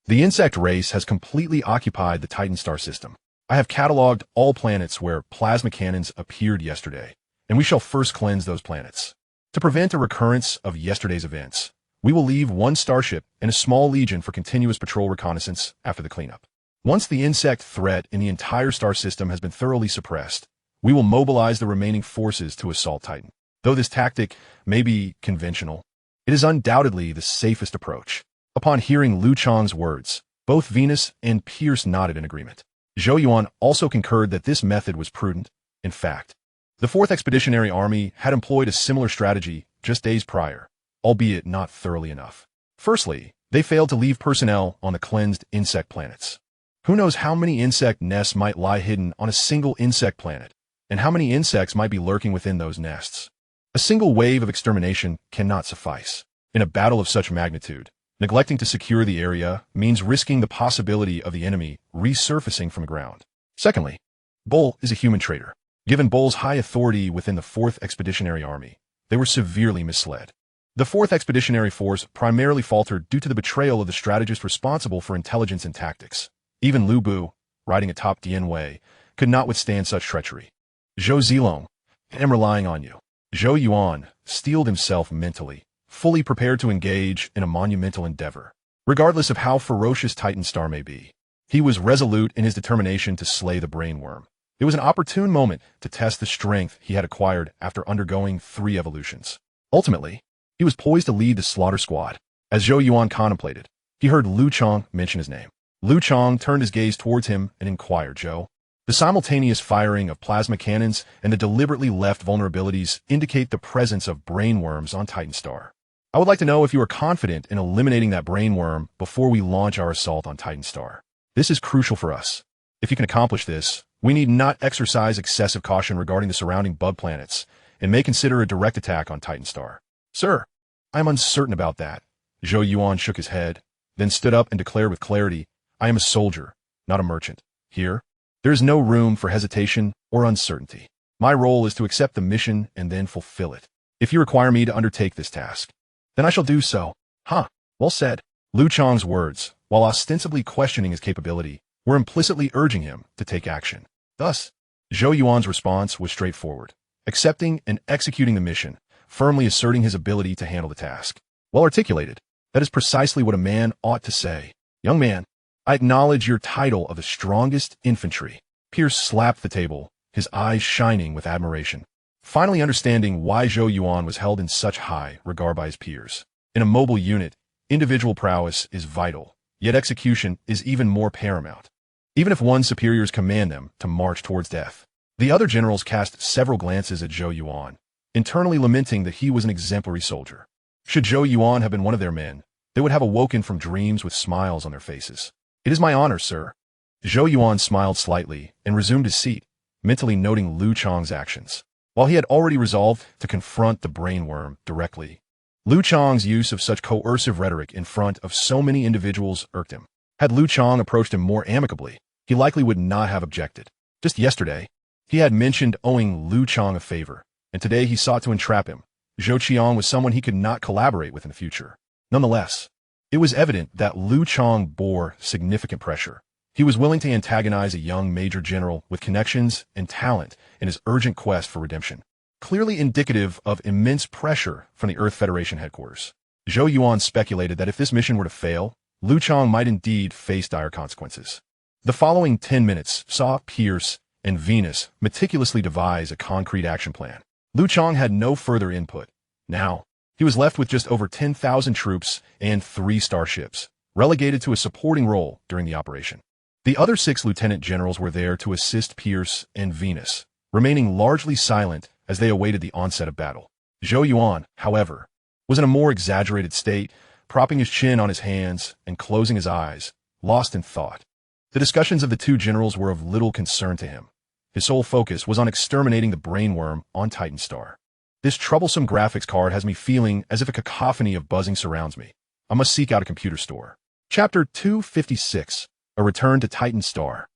The insect race has completely occupied the Titan star system. I have cataloged all planets where plasma cannons appeared yesterday, and we shall first cleanse those planets. To prevent a recurrence of yesterday's events, we will leave one starship and a small legion for continuous patrol reconnaissance after the cleanup. Once the insect threat in the entire star system has been thoroughly suppressed, we will mobilize the remaining forces to assault Titan. Though this tactic may be conventional, it is undoubtedly the safest approach." Upon hearing Lu Chang's words, both Venus and Pierce nodded in agreement. Zhou Yuan also concurred that this method was prudent. In fact, the 4th Expeditionary Army had employed a similar strategy just days prior, albeit not thoroughly enough. Firstly, they failed to leave personnel on the cleansed insect planets. Who knows how many insect nests might lie hidden on a single insect planet, and how many insects might be lurking within those nests. A single wave of extermination cannot suffice. In a battle of such magnitude, neglecting to secure the area means risking the possibility of the enemy resurfacing from the ground. Secondly, Bull is a human traitor. Given Bull's high authority within the 4th Expeditionary Army, they were severely misled. The 4th Expeditionary Force primarily faltered due to the betrayal of the strategist responsible for intelligence and tactics. Even Lu Bu, riding atop Dian Wei, could not withstand such treachery. "Zhou Zilong, I am relying on you." Zhou Yuan steeled himself mentally, fully prepared to engage in a monumental endeavor. Regardless of how ferocious Titan Star may be, he was resolute in his determination to slay the brainworm. It was an opportune moment to test the strength he had acquired after undergoing 3 evolutions. Ultimately, he was poised to lead the slaughter squad. As Zhou Yuan contemplated, he heard Lu Chang mention his name. Lu Chang turned his gaze towards him and inquired, "Zhou?" The simultaneous firing of plasma cannons and the deliberately left vulnerabilities indicate the presence of brainworms on Titan Star. "I would like to know if you are confident in eliminating that brainworm before we launch our assault on Titan Star. This is crucial for us. If you can accomplish this, we need not exercise excessive caution regarding the surrounding bug planets and may consider a direct attack on Titan Star." "Sir, I am uncertain about that." Zhou Yuan shook his head, then stood up and declared with clarity, "I am a soldier, not a merchant. Here, there is no room for hesitation or uncertainty. My role is to accept the mission and then fulfill it. If you require me to undertake this task, then I shall do so." "Huh, well said." Lu Chang's words, while ostensibly questioning his capability, were implicitly urging him to take action. Thus, Zhou Yuan's response was straightforward, accepting and executing the mission, firmly asserting his ability to handle the task. Well articulated, that is precisely what a man ought to say. "Young man, I acknowledge your title of the strongest infantry." Pierce slapped the table, his eyes shining with admiration, finally understanding why Zhou Yuan was held in such high regard by his peers. In a mobile unit, individual prowess is vital, yet execution is even more paramount. Even if one's superiors command them to march towards death. The other generals cast several glances at Zhou Yuan, internally lamenting that he was an exemplary soldier. Should Zhou Yuan have been one of their men, they would have awoken from dreams with smiles on their faces. "It is my honor, sir." Zhou Yuan smiled slightly and resumed his seat, mentally noting Lu Chang's actions. While he had already resolved to confront the brainworm directly, Lu Chang's use of such coercive rhetoric in front of so many individuals irked him. Had Lu Chang approached him more amicably, he likely would not have objected. Just yesterday, he had mentioned owing Lu Chang a favor, and today he sought to entrap him. Zhou Qiang was someone he could not collaborate with in the future. Nonetheless, it was evident that Lu Chang bore significant pressure. He was willing to antagonize a young major general with connections and talent in his urgent quest for redemption, clearly indicative of immense pressure from the Earth Federation headquarters. Zhou Yuan speculated that if this mission were to fail, Lu Chang might indeed face dire consequences. The following 10 minutes saw Pierce and Venus meticulously devise a concrete action plan. Lu Chang had no further input. Now, he was left with just over 10,000 troops and 3 starships, relegated to a supporting role during the operation. The other 6 lieutenant generals were there to assist Pierce and Venus, remaining largely silent as they awaited the onset of battle. Zhou Yuan, however, was in a more exaggerated state, propping his chin on his hands and closing his eyes, lost in thought. The discussions of the 2 generals were of little concern to him. His sole focus was on exterminating the brainworm on Titan Star. "This troublesome graphics card has me feeling as if a cacophony of buzzing surrounds me. I must seek out a computer store. Chapter 256, A Return to Titan Star.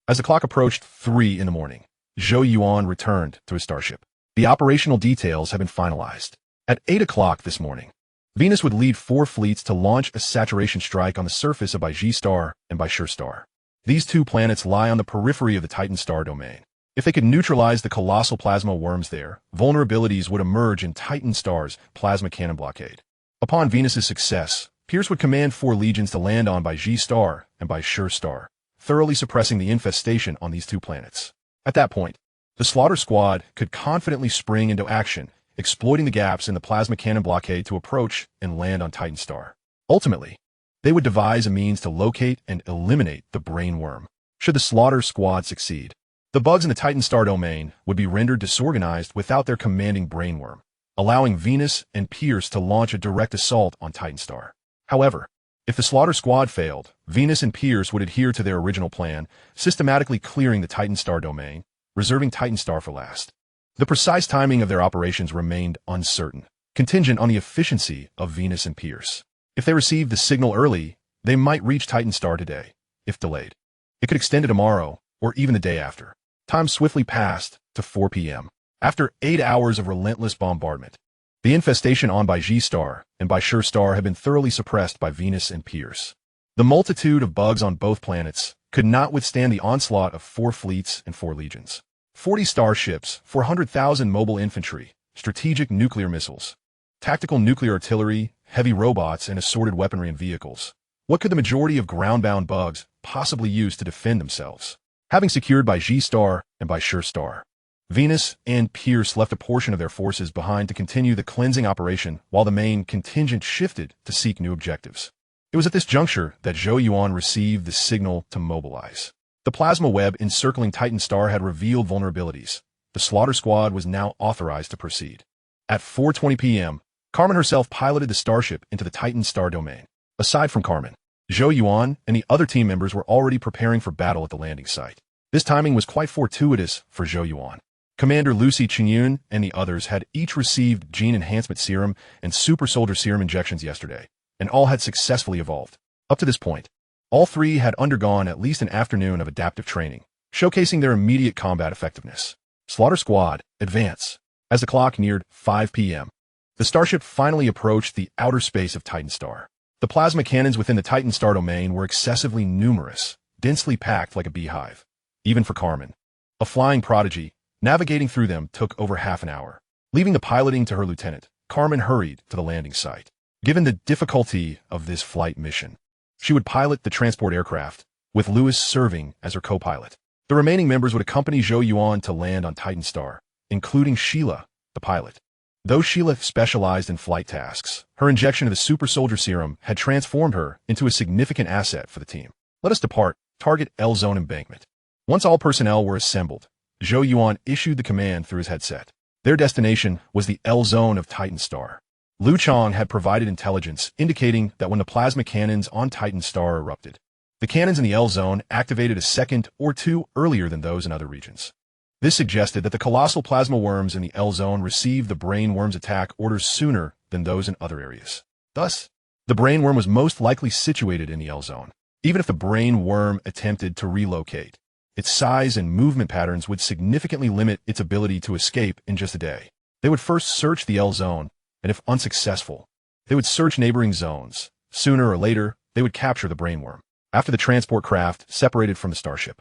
As the clock approached 3 in the morning, Zhou Yuan returned to his starship. The operational details had been finalized. At 8 o'clock this morning, Venus would lead 4 fleets to launch a saturation strike on the surface of Baiji Star and Baishur Star. These 2 planets lie on the periphery of the Titan Star domain. If they could neutralize the colossal plasma worms there, vulnerabilities would emerge in Titan Star's plasma cannon blockade. Upon Venus's success, Pierce would command 4 legions to land on Baiji Star and Baishur Star, thoroughly suppressing the infestation on these 2 planets. At that point, the Slaughter Squad could confidently spring into action, exploiting the gaps in the plasma cannon blockade to approach and land on Titan Star. Ultimately, they would devise a means to locate and eliminate the brain worm. Should the Slaughter Squad succeed, the bugs in the Titan Star domain would be rendered disorganized without their commanding brain worm, allowing Venus and Pierce to launch a direct assault on Titan Star. However, if the Slaughter Squad failed, Venus and Pierce would adhere to their original plan, systematically clearing the Titan Star domain, reserving Titan Star for last. The precise timing of their operations remained uncertain, contingent on the efficiency of Venus and Pierce. If they received the signal early, they might reach Titan Star today. If delayed, it could extend to tomorrow or even the day after. Time swiftly passed to 4 p.m. After 8 hours of relentless bombardment, the infestation on Baiji Star and Baishur Star had been thoroughly suppressed by Venus and Pierce. The multitude of bugs on both planets could not withstand the onslaught of 4 fleets and 4 legions. 40 starships, 400,000 mobile infantry, strategic nuclear missiles, tactical nuclear artillery, heavy robots, and assorted weaponry and vehicles. What could the majority of ground-bound bugs possibly use to defend themselves? Having secured Baiji Star and Baishur Star, Venus and Pierce left a portion of their forces behind to continue the cleansing operation while the main contingent shifted to seek new objectives. It was at this juncture that Zhou Yuan received the signal to mobilize. The plasma web encircling Titan Star had revealed vulnerabilities. The Slaughter Squad was now authorized to proceed. At 4:20 p.m., Carmen herself piloted the starship into the Titan Star domain. Aside from Carmen, Zhou Yuan and the other team members were already preparing for battle at the landing site. This timing was quite fortuitous for Zhou Yuan. Commander Lucy Qingyun and the others had each received Gene Enhancement Serum and Super Soldier Serum injections yesterday, and all had successfully evolved. Up to this point, all 3 had undergone at least an afternoon of adaptive training, showcasing their immediate combat effectiveness. Slaughter Squad, advance. As the clock neared 5 p.m., the starship finally approached the outer space of Titan Star. The plasma cannons within the Titan Star domain were excessively numerous, densely packed like a beehive. Even for Carmen, a flying prodigy, navigating through them took over half an hour. Leaving the piloting to her lieutenant, Carmen hurried to the landing site. Given the difficulty of this flight mission, she would pilot the transport aircraft, with Lewis serving as her co-pilot. The remaining members would accompany Zhou Yuan to land on Titan Star, including Sheila, the pilot. Though Sheila specialized in flight tasks, her injection of the Super Soldier Serum had transformed her into a significant asset for the team. Let us depart. Target L-Zone Embankment. Once all personnel were assembled, Zhou Yuan issued the command through his headset. Their destination was the L-Zone of Titan Star. Liu Chong had provided intelligence indicating that when the plasma cannons on Titan Star erupted, the cannons in the L-Zone activated a second or 2 earlier than those in other regions. This suggested that the colossal plasma worms in the L-Zone received the brain worm's attack orders sooner than those in other areas. Thus, the brain worm was most likely situated in the L-Zone. Even if the brain worm attempted to relocate, its size and movement patterns would significantly limit its ability to escape in just a day. They would first search the L-Zone, and if unsuccessful, they would search neighboring zones. Sooner or later, they would capture the brain worm. After the transport craft separated from the starship,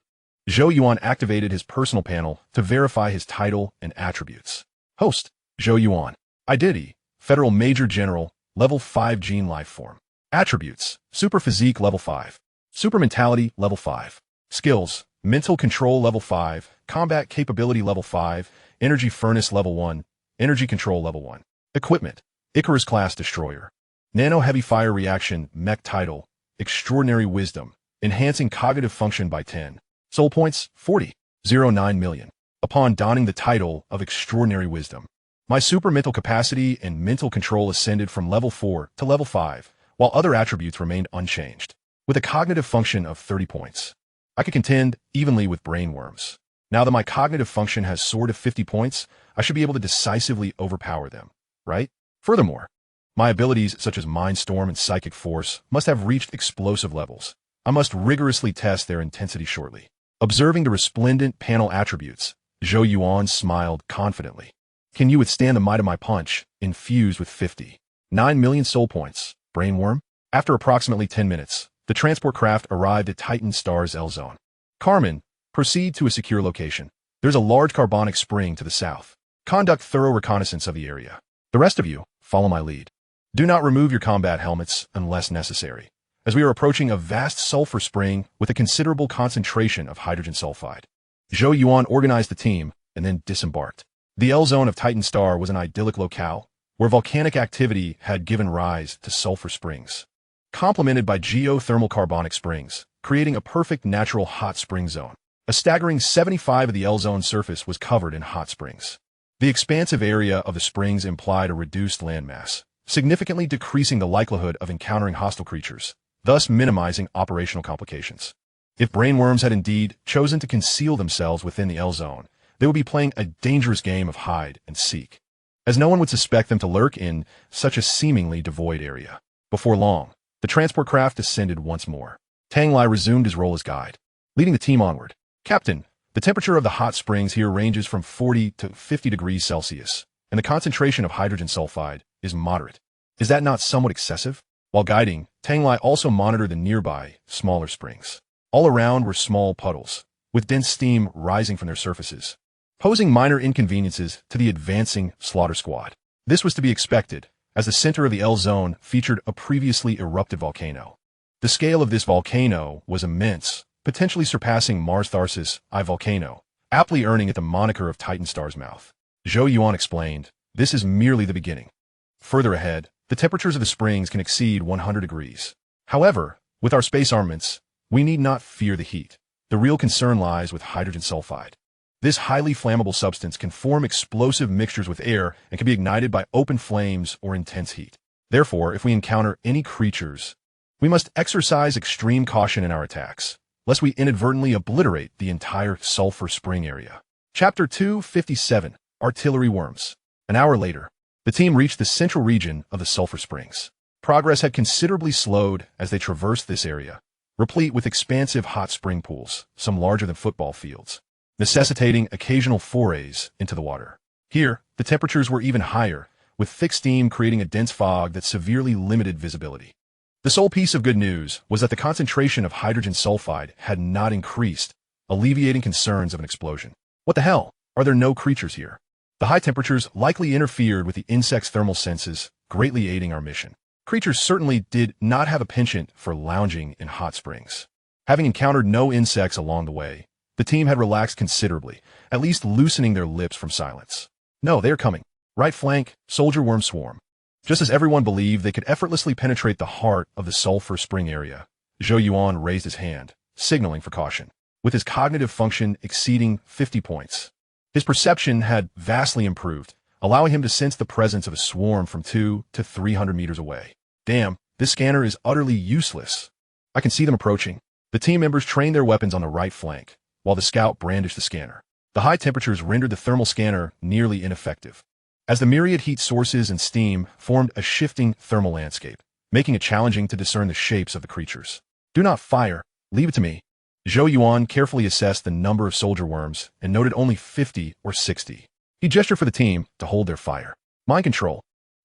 Zhou Yuan activated his personal panel to verify his title and attributes. Host, Zhou Yuan. Identity, Federal Major General, Level 5 Gene Life Form. Attributes, Super Physique Level 5. Super Mentality Level 5. Skills, Mental Control Level 5, Combat Capability Level 5, Energy Furnace Level 1, Energy Control Level 1. Equipment, Icarus Class Destroyer. Nano Heavy Fire Reaction Mech Title, Extraordinary Wisdom, Enhancing Cognitive Function by 10. Soul Points, 40.09 million. Upon donning the title of Extraordinary Wisdom, my super mental capacity and mental control ascended from level 4 to level 5, while other attributes remained unchanged. With a cognitive function of 30 points, I could contend evenly with brain worms. Now that my cognitive function has soared to 50 points, I should be able to decisively overpower them, right? Furthermore, My abilities, such as Mind Storm and Psychic Force, must have reached explosive levels. I must rigorously test their intensity shortly. Observing the resplendent panel attributes, Zhou Yuan smiled confidently. Can you withstand the might of my punch, infused with 59 million soul points, brainworm? After approximately 10 minutes, the transport craft arrived at Titan Star's L-Zone. Carmen, proceed to a secure location. There's a large carbonic spring to the south. Conduct thorough reconnaissance of the area. The rest of you, follow my lead. Do not remove your combat helmets unless necessary, as we are approaching a vast sulfur spring with a considerable concentration of hydrogen sulfide. Zhou Yuan organized the team and then disembarked. The L-Zone of Titan Star was an idyllic locale where volcanic activity had given rise to sulfur springs, complemented by geothermal carbonic springs, creating a perfect natural hot spring zone. A staggering 75% of the L-Zone surface was covered in hot springs. The expansive area of the springs implied a reduced landmass, significantly decreasing the likelihood of encountering hostile creatures, thus minimizing operational complications. If brainworms had indeed chosen to conceal themselves within the L-Zone, they would be playing a dangerous game of hide and seek, as no one would suspect them to lurk in such a seemingly devoid area. Before long, the transport craft descended once more. Tang Lai resumed his role as guide, leading the team onward. Captain, the temperature of the hot springs here ranges from 40 to 50 degrees Celsius, and the concentration of hydrogen sulfide is moderate. Is that not somewhat excessive? While guiding, Tang Lai also monitored the nearby, smaller springs. All around were small puddles, with dense steam rising from their surfaces, posing minor inconveniences to the advancing slaughter squad. This was to be expected, as the center of the L-Zone featured a previously erupted volcano. The scale of this volcano was immense, potentially surpassing Mars Tharsis I volcano, aptly earning it the moniker of Titan Star's mouth. Zhou Yuan explained, this is merely the beginning. Further ahead, the temperatures of the springs can exceed 100 degrees. However, with our space armaments, we need not fear the heat. The real concern lies with hydrogen sulfide. This highly flammable substance can form explosive mixtures with air and can be ignited by open flames or intense heat. Therefore, if we encounter any creatures, we must exercise extreme caution in our attacks, lest we inadvertently obliterate the entire sulfur spring area. Chapter 257, Artillery Worms. An hour later, the team reached the central region of the sulfur springs. Progress had considerably slowed as they traversed this area, replete with expansive hot spring pools, some larger than football fields, necessitating occasional forays into the water. Here, the temperatures were even higher, with thick steam creating a dense fog that severely limited visibility. The sole piece of good news was that the concentration of hydrogen sulfide had not increased, alleviating concerns of an explosion. What the hell? Are there no creatures here? The high temperatures likely interfered with the insect's thermal senses, greatly aiding our mission. Creatures certainly did not have a penchant for lounging in hot springs. Having encountered no insects along the way, the team had relaxed considerably, at least loosening their lips from silence. No, they're coming. Right flank, soldier worm swarm. Just as everyone believed they could effortlessly penetrate the heart of the sulfur spring area, Zhou Yuan raised his hand, signaling for caution. With his cognitive function exceeding 50 points, his perception had vastly improved, allowing him to sense the presence of a swarm from 200 to 300 meters away. Damn, this scanner is utterly useless. I can see them approaching. The team members trained their weapons on the right flank, while the scout brandished the scanner. The high temperatures rendered the thermal scanner nearly ineffective, as the myriad heat sources and steam formed a shifting thermal landscape, making it challenging to discern the shapes of the creatures. Do not fire. Leave it to me. Zhou Yuan carefully assessed the number of soldier worms and noted only 50 or 60. He gestured for the team to hold their fire. Mind control.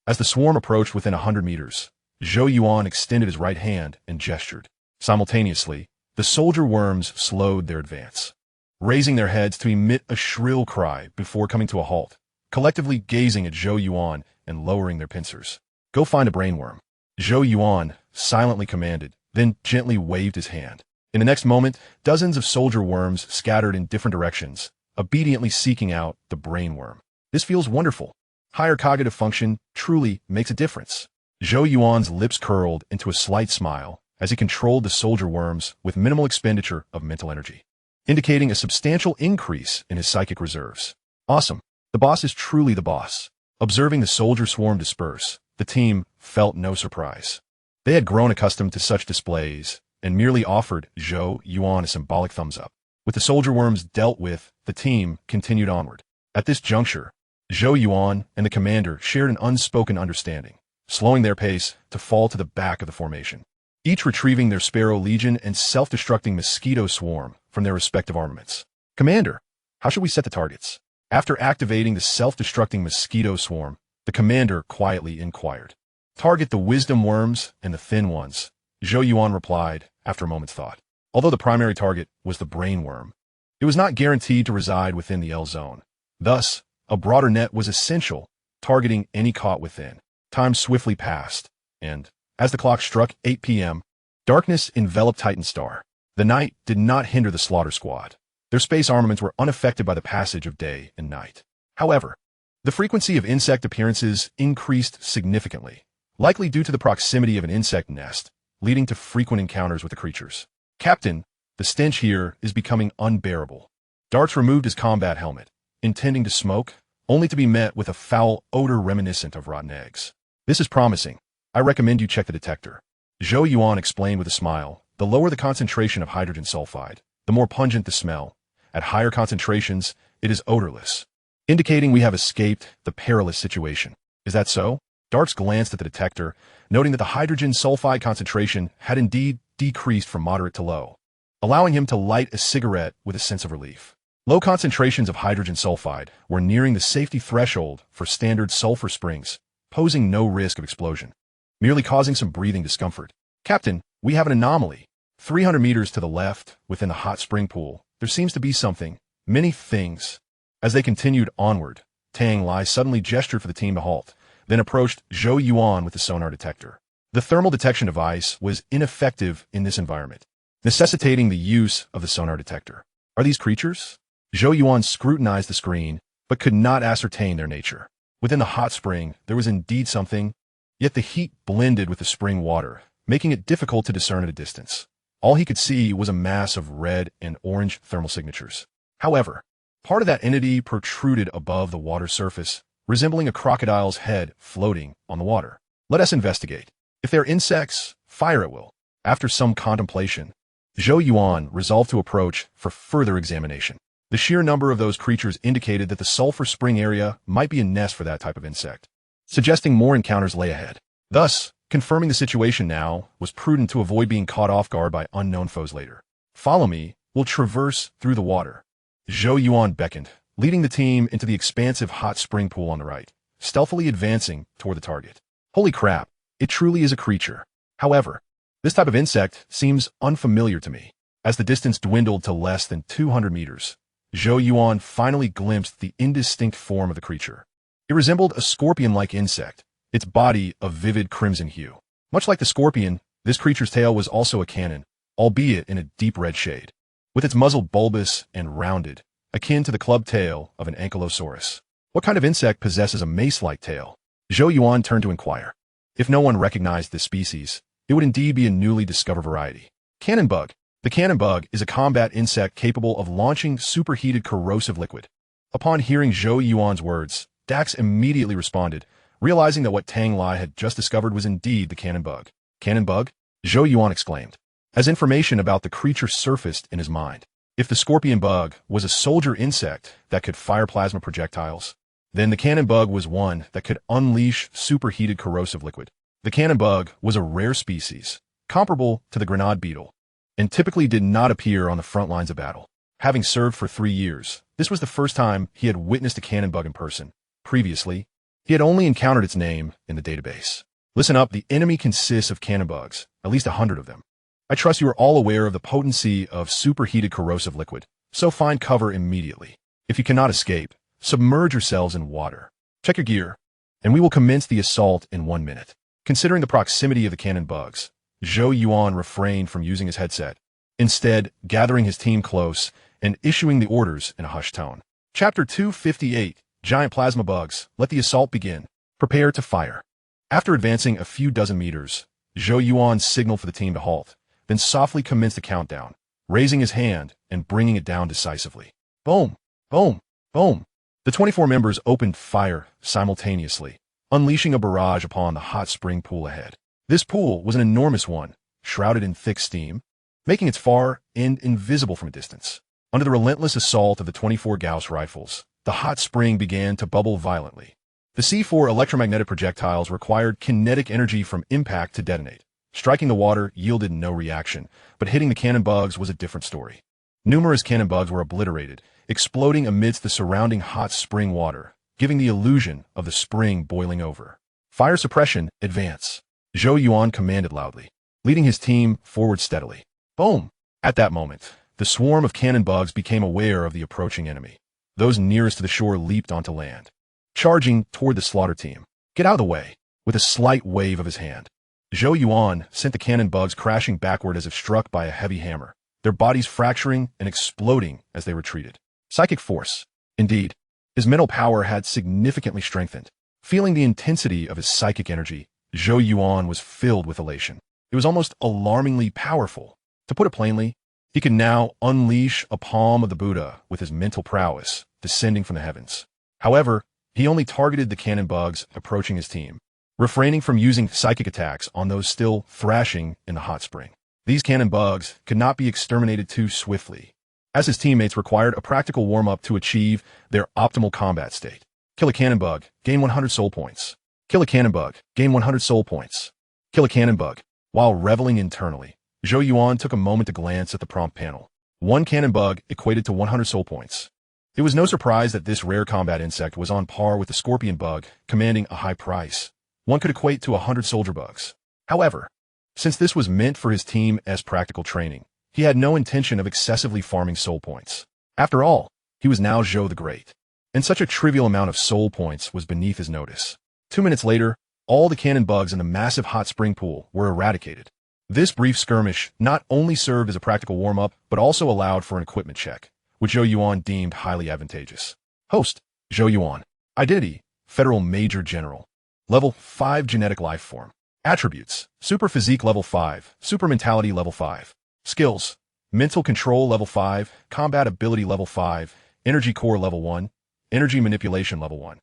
As the swarm approached within 100 meters, Zhou Yuan extended his right hand and gestured. Simultaneously, the soldier worms slowed their advance, raising their heads to emit a shrill cry before coming to a halt, collectively gazing at Zhou Yuan and lowering their pincers. Go find a brainworm. Zhou Yuan silently commanded, then gently waved his hand. In the next moment, dozens of soldier worms scattered in different directions, obediently seeking out the brainworm. This feels wonderful. Higher cognitive function truly makes a difference. Zhou Yuan's lips curled into a slight smile as he controlled the soldier worms with minimal expenditure of mental energy, indicating a substantial increase in his psychic reserves. Awesome. The boss is truly the boss. Observing the soldier swarm disperse, the team felt no surprise. They had grown accustomed to such displays and merely offered Zhou Yuan a symbolic thumbs up. With the soldier worms dealt with, the team continued onward. At this juncture, Zhou Yuan and the commander shared an unspoken understanding. slowing their pace to fall to the back of the formation, each retrieving their Sparrow Legion and self-destructing Mosquito Swarm from their respective armaments. Commander, how should we set the targets? After activating the self-destructing Mosquito Swarm, the commander quietly inquired. Target the Wisdom Worms and the Thin Ones, Zhou Yuan replied after a moment's thought. Although the primary target was the Brain Worm, it was not guaranteed to reside within the L zone. Thus, a broader net was essential, targeting any caught within. Time swiftly passed, and, as the clock struck 8 p.m., darkness enveloped Titan Star. The night did not hinder the Slaughter Squad. Their space armaments were unaffected by the passage of day and night. However, the frequency of insect appearances increased significantly, likely due to the proximity of an insect nest, leading to frequent encounters with the creatures. Captain, the stench here is becoming unbearable. Darts removed his combat helmet, intending to smoke, only to be met with a foul odor reminiscent of rotten eggs. This is promising. I recommend you check the detector. Zhou Yuan explained with a smile. The lower the concentration of hydrogen sulfide, the more pungent the smell. At higher concentrations, it is odorless, indicating we have escaped the perilous situation. Is that so? Darts glanced at the detector, noting that the hydrogen sulfide concentration had indeed decreased from moderate to low, allowing him to light a cigarette with a sense of relief. Low concentrations of hydrogen sulfide were nearing the safety threshold for standard sulfur springs, posing no risk of explosion, merely causing some breathing discomfort. Captain, we have an anomaly. 300 meters to the left, within the hot spring pool, there seems to be something, many things. As they continued onward, Tang Lai suddenly gestured for the team to halt, then approached Zhou Yuan with the sonar detector. The thermal detection device was ineffective in this environment, necessitating the use of the sonar detector. Are these creatures? Zhou Yuan scrutinized the screen, but could not ascertain their nature. Within the hot spring, there was indeed something, yet the heat blended with the spring water, making it difficult to discern at a distance. All he could see was a mass of red and orange thermal signatures. However, part of that entity protruded above the water surface, resembling a crocodile's head floating on the water. Let us investigate. If they're insects, fire at will. After some contemplation, Zhou Yuan resolved to approach for further examination. The sheer number of those creatures indicated that the sulfur spring area might be a nest for that type of insect, suggesting more encounters lay ahead. Thus, confirming the situation now was prudent to avoid being caught off guard by unknown foes later. Follow me, we'll traverse through the water. Zhou Yuan beckoned, leading the team into the expansive hot spring pool on the right, stealthily advancing toward the target. Holy crap, it truly is a creature. However, this type of insect seems unfamiliar to me. As the distance dwindled to less than 200 meters, Zhou Yuan finally glimpsed the indistinct form of the creature. It resembled a scorpion-like insect, its body of vivid crimson hue. Much like the scorpion, this creature's tail was also a cannon, albeit in a deep red shade, with its muzzle bulbous and rounded, akin to the club tail of an ankylosaurus. What kind of insect possesses a mace-like tail? Zhou Yuan turned to inquire. If no one recognized this species, it would indeed be a newly discovered variety. Cannon bug. The cannon bug is a combat insect capable of launching superheated corrosive liquid. Upon hearing Zhou Yuan's words, Dax immediately responded, realizing that what Tang Lai had just discovered was indeed the cannon bug. Cannon bug? Zhou Yuan exclaimed, as information about the creature surfaced in his mind. If the scorpion bug was a soldier insect that could fire plasma projectiles, then the cannon bug was one that could unleash superheated corrosive liquid. The cannon bug was a rare species, comparable to the grenade beetle, and typically did not appear on the front lines of battle. Having served for 3 years, this was the first time he had witnessed a cannon bug in person. Previously, he had only encountered its name in the database. Listen up, the enemy consists of cannon bugs, at least 100 of them. I trust you are all aware of the potency of superheated corrosive liquid, so find cover immediately. If you cannot escape, submerge yourselves in water. Check your gear, and we will commence the assault in 1 minute. Considering the proximity of the cannon bugs, Zhou Yuan refrained from using his headset, instead gathering his team close and issuing the orders in a hushed tone. Chapter 258, Giant Plasma Bugs, let the assault begin. Prepare to fire. After advancing a few dozen meters, Zhou Yuan signaled for the team to halt, then softly commenced the countdown, raising his hand and bringing it down decisively. Boom! Boom! Boom! The 24 members opened fire simultaneously, unleashing a barrage upon the hot spring pool ahead. This pool was an enormous one, shrouded in thick steam, making its far end invisible from a distance. Under the relentless assault of the 24 Gauss rifles, the hot spring began to bubble violently, The C4 electromagnetic projectiles required kinetic energy from impact to detonate. Striking the water yielded no reaction, but hitting the cannon bugs was a different story. Numerous cannon bugs were obliterated, exploding amidst the surrounding hot spring water, giving the illusion of the spring boiling over. Fire suppression, advance. Zhou Yuan commanded loudly, leading his team forward steadily. Boom! At that moment, the swarm of cannon bugs became aware of the approaching enemy. Those nearest to the shore leaped onto land, charging toward the slaughter team. Get out of the way! With a slight wave of his hand, Zhou Yuan sent the cannon bugs crashing backward as if struck by a heavy hammer, their bodies fracturing and exploding as they retreated. Psychic force. Indeed, his mental power had significantly strengthened. Feeling the intensity of his psychic energy, Zhou Yuan was filled with elation. It was almost alarmingly powerful. To put it plainly, he could now unleash a palm of the Buddha with his mental prowess descending from the heavens. However, he only targeted the cannon bugs approaching his team, refraining from using psychic attacks on those still thrashing in the hot spring. These cannon bugs could not be exterminated too swiftly, as his teammates required a practical warm-up to achieve their optimal combat state. Kill a cannon bug, gain 100 soul points. Kill a cannon bug, gain 100 soul points. Kill a cannon bug. While reveling internally, Zhou Yuan took a moment to glance at the prompt panel. One cannon bug equated to 100 soul points. It was no surprise that this rare combat insect was on par with the scorpion bug, commanding a high price. One could equate to 100 soldier bugs. However, since this was meant for his team as practical training, he had no intention of excessively farming soul points. After all, he was now Zhou the Great, and such a trivial amount of soul points was beneath his notice. 2 minutes later, all the cannon bugs in the massive hot spring pool were eradicated. This brief skirmish not only served as a practical warm-up, but also allowed for an equipment check, which Zhou Yuan deemed highly advantageous. Host, Zhou Yuan. Identity, Federal Major General. Level 5 Genetic Life Form. Attributes, Super Physique Level 5, Super Mentality Level 5. Skills, Mental Control Level 5, Combat Ability Level 5, Energy Core Level 1, Energy Manipulation Level 1.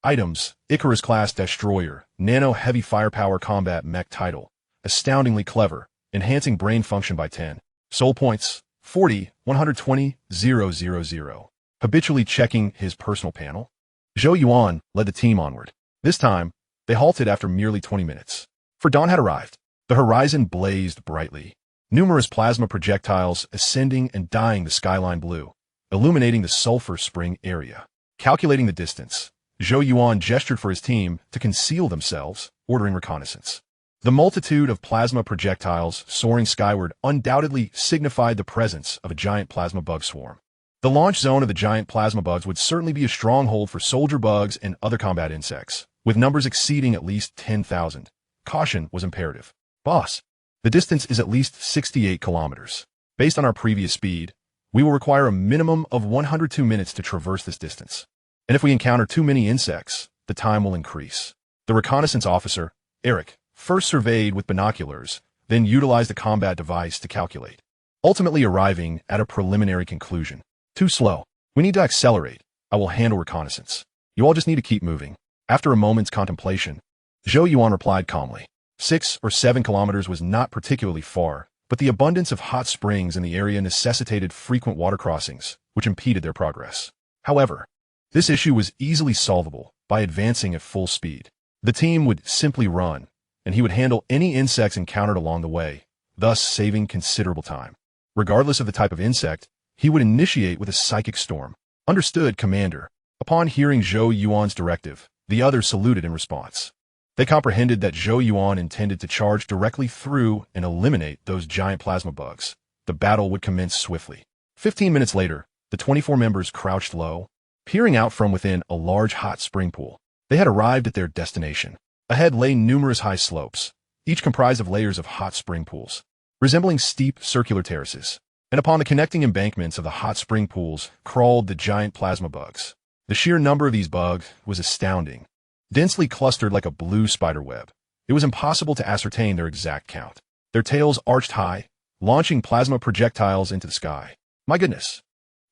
Items, Icarus Class Destroyer, Nano Heavy Firepower Combat Mech Title. Astoundingly clever, enhancing brain function by 10. Soul points, 40, 120, 000. Habitually checking his personal panel, Zhou Yuan led the team onward. This time, they halted after merely 20 minutes. For dawn had arrived. The horizon blazed brightly. Numerous plasma projectiles ascending and dyeing the skyline blue, illuminating the sulfur spring area. Calculating the distance, Zhou Yuan gestured for his team to conceal themselves, ordering reconnaissance. The multitude of plasma projectiles soaring skyward undoubtedly signified the presence of a giant plasma bug swarm. The launch zone of the giant plasma bugs would certainly be a stronghold for soldier bugs and other combat insects, with numbers exceeding at least 10,000. Caution was imperative. Boss, the distance is at least 68 kilometers. Based on our previous speed, we will require a minimum of 102 minutes to traverse this distance. And if we encounter too many insects, the time will increase. The reconnaissance officer, Eric, first surveyed with binoculars, then utilized a combat device to calculate, ultimately arriving at a preliminary conclusion. Too slow. We need to accelerate. I will handle reconnaissance. You all just need to keep moving. After a moment's contemplation, Zhou Yuan replied calmly. 6 or 7 kilometers was not particularly far, but the abundance of hot springs in the area necessitated frequent water crossings, which impeded their progress. However, this issue was easily solvable by advancing at full speed. The team would simply run, and he would handle any insects encountered along the way, thus saving considerable time. Regardless of the type of insect, he would initiate with a psychic storm. Understood, Commander. Upon hearing Zhou Yuan's directive, the others saluted in response. They comprehended that Zhou Yuan intended to charge directly through and eliminate those giant plasma bugs. The battle would commence swiftly. 15 minutes later, the 24 members crouched low, peering out from within a large hot spring pool. They had arrived at their destination. Ahead lay numerous high slopes, each comprised of layers of hot spring pools, resembling steep circular terraces. And upon the connecting embankments of the hot spring pools crawled the giant plasma bugs. The sheer number of these bugs was astounding, densely clustered like a blue spider web. It was impossible to ascertain their exact count. Their tails arched high, launching plasma projectiles into the sky. My goodness,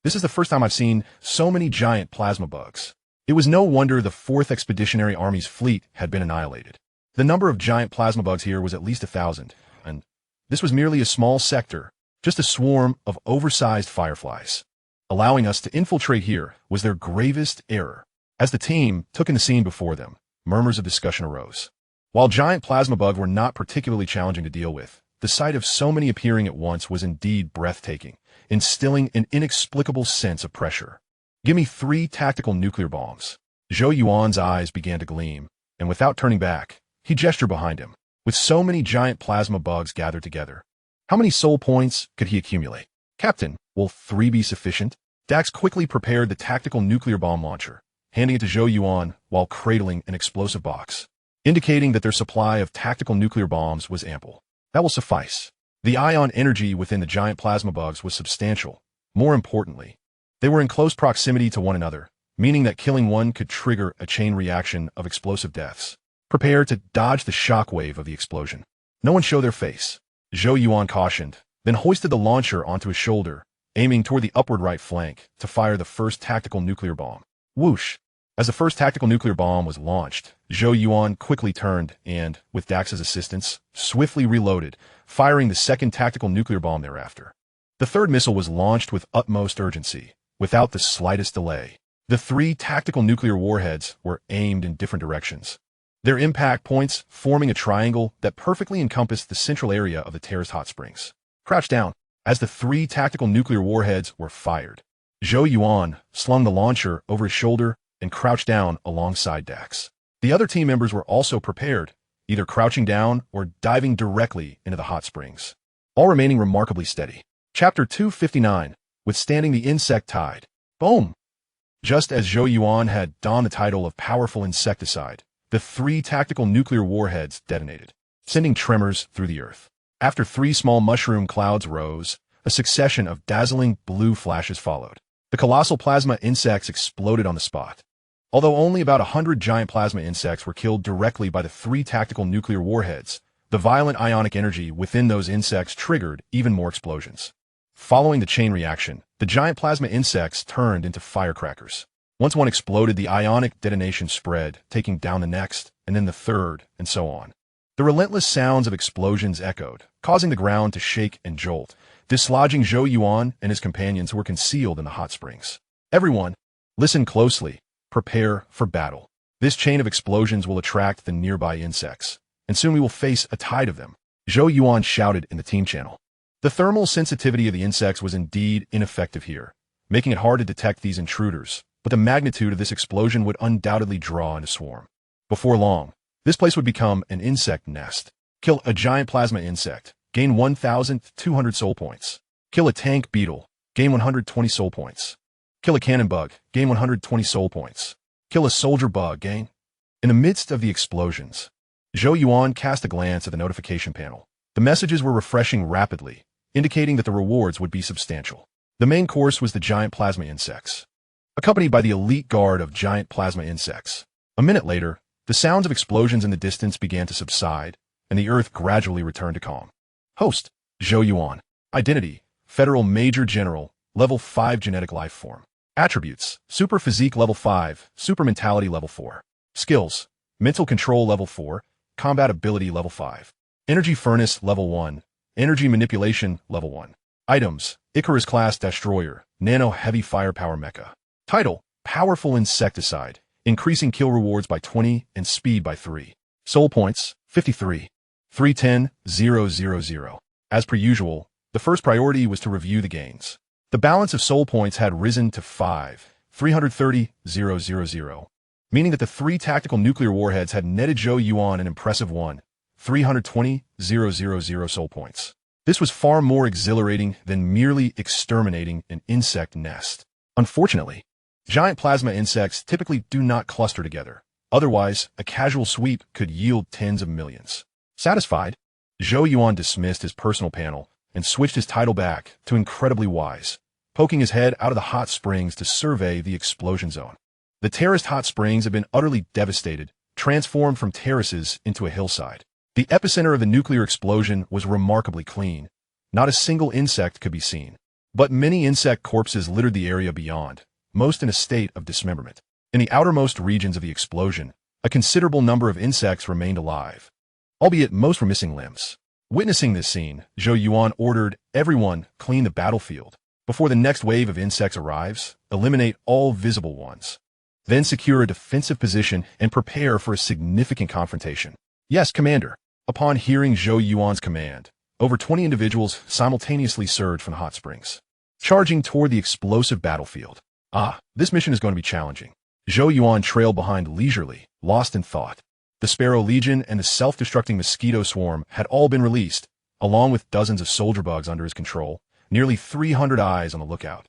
this is the first time I've seen so many giant plasma bugs. It was no wonder the 4th Expeditionary Army's fleet had been annihilated. The number of giant plasma bugs here was at least 1,000, and this was merely a small sector, just a swarm of oversized fireflies. Allowing us to infiltrate here was their gravest error. As the team took in the scene before them, murmurs of discussion arose. While giant plasma bugs were not particularly challenging to deal with, the sight of so many appearing at once was indeed breathtaking, instilling an inexplicable sense of pressure. "Give me 3 tactical nuclear bombs." Zhou Yuan's eyes began to gleam, and without turning back, he gestured behind him. With so many giant plasma bugs gathered together, how many soul points could he accumulate? "Captain, will 3 be sufficient?" Dax quickly prepared the tactical nuclear bomb launcher, handing it to Zhou Yuan while cradling an explosive box, indicating that their supply of tactical nuclear bombs was ample. "That will suffice." The ion energy within the giant plasma bugs was substantial. More importantly, they were in close proximity to one another, meaning that killing one could trigger a chain reaction of explosive deaths. "Prepare to dodge the shockwave of the explosion. No one show their face," Zhou Yuan cautioned, then hoisted the launcher onto his shoulder, aiming toward the upward right flank to fire the first tactical nuclear bomb. Whoosh! As the first tactical nuclear bomb was launched, Zhou Yuan quickly turned and, with Dax's assistance, swiftly reloaded, firing the second tactical nuclear bomb thereafter. The third missile was launched with utmost urgency, without the slightest delay. The 3 tactical nuclear warheads were aimed in different directions, their impact points forming a triangle that perfectly encompassed the central area of the terrorist hot springs. Crouch down. As the 3 tactical nuclear warheads were fired, Zhou Yuan slung the launcher over his shoulder and crouched down alongside Dax. The other team members were also prepared, either crouching down or diving directly into the hot springs, all remaining remarkably steady. Chapter 259, Withstanding the Insect Tide. Boom! Just as Zhou Yuan had donned the title of powerful insecticide, the 3 tactical nuclear warheads detonated, sending tremors through the earth. After 3 small mushroom clouds rose, a succession of dazzling blue flashes followed. The colossal plasma insects exploded on the spot. Although only about 100 giant plasma insects were killed directly by the 3 tactical nuclear warheads, the violent ionic energy within those insects triggered even more explosions. Following the chain reaction, the giant plasma insects turned into firecrackers. Once one exploded, the ionic detonation spread, taking down the next, and then the third, and so on. The relentless sounds of explosions echoed, causing the ground to shake and jolt, dislodging Zhou Yuan and his companions who were concealed in the hot springs. "Everyone, listen closely. Prepare for battle. This chain of explosions will attract the nearby insects, and soon we will face a tide of them," Zhou Yuan shouted in the team channel. The thermal sensitivity of the insects was indeed ineffective here, making it hard to detect these intruders, but the magnitude of this explosion would undoubtedly draw in a swarm. Before long, this place would become an insect nest. Kill a giant plasma insect, gain 1,200 soul points. Kill a tank beetle, gain 120 soul points. Kill a cannon bug, gain 120 soul points. Kill a soldier bug, gain. In the midst of the explosions, Zhou Yuan cast a glance at the notification panel. The messages were refreshing rapidly, indicating that the rewards would be substantial. The main course was the giant plasma insects, accompanied by the elite guard of giant plasma insects. A minute later, the sounds of explosions in the distance began to subside, and the Earth gradually returned to calm. Host, Zhou Yuan. Identity, Federal Major General, Level 5 Genetic Life Form. Attributes, Super Physique Level 5, Super Mentality Level 4. Skills, Mental Control Level 4, Combat Ability Level 5. Energy Furnace Level 1, Energy Manipulation Level 1. Items, Icarus Class Destroyer, Nano Heavy Firepower Mecha. Title, Powerful Insecticide, increasing kill rewards by 20 and speed by 3. Soul points, 53. 310,000. As per usual, the first priority was to review the gains. The balance of soul points had risen to 330,000, meaning that the 3 tactical nuclear warheads had netted Zhou Yuan an impressive 320,000 soul points. This was far more exhilarating than merely exterminating an insect nest. Unfortunately, giant plasma insects typically do not cluster together. Otherwise, a casual sweep could yield tens of millions. Satisfied, Zhou Yuan dismissed his personal panel and switched his title back to Incredibly Wise, poking his head out of the hot springs to survey the explosion zone. The terraced hot springs had been utterly devastated, transformed from terraces into a hillside. The epicenter of the nuclear explosion was remarkably clean. Not a single insect could be seen, but many insect corpses littered the area beyond, most in a state of dismemberment. In the outermost regions of the explosion, a considerable number of insects remained alive, albeit most were missing limbs. Witnessing this scene, Zhou Yuan ordered everyone clean the battlefield. Before the next wave of insects arrives, eliminate all visible ones. Then secure a defensive position and prepare for a significant confrontation. Yes, Commander. Upon hearing Zhou Yuan's command, over 20 individuals simultaneously surged from the hot springs, charging toward the explosive battlefield. This mission is going to be challenging. Zhou Yuan trailed behind leisurely, lost in thought. The Sparrow Legion and the self-destructing mosquito swarm had all been released, along with dozens of soldier bugs under his control, nearly 300 eyes on the lookout.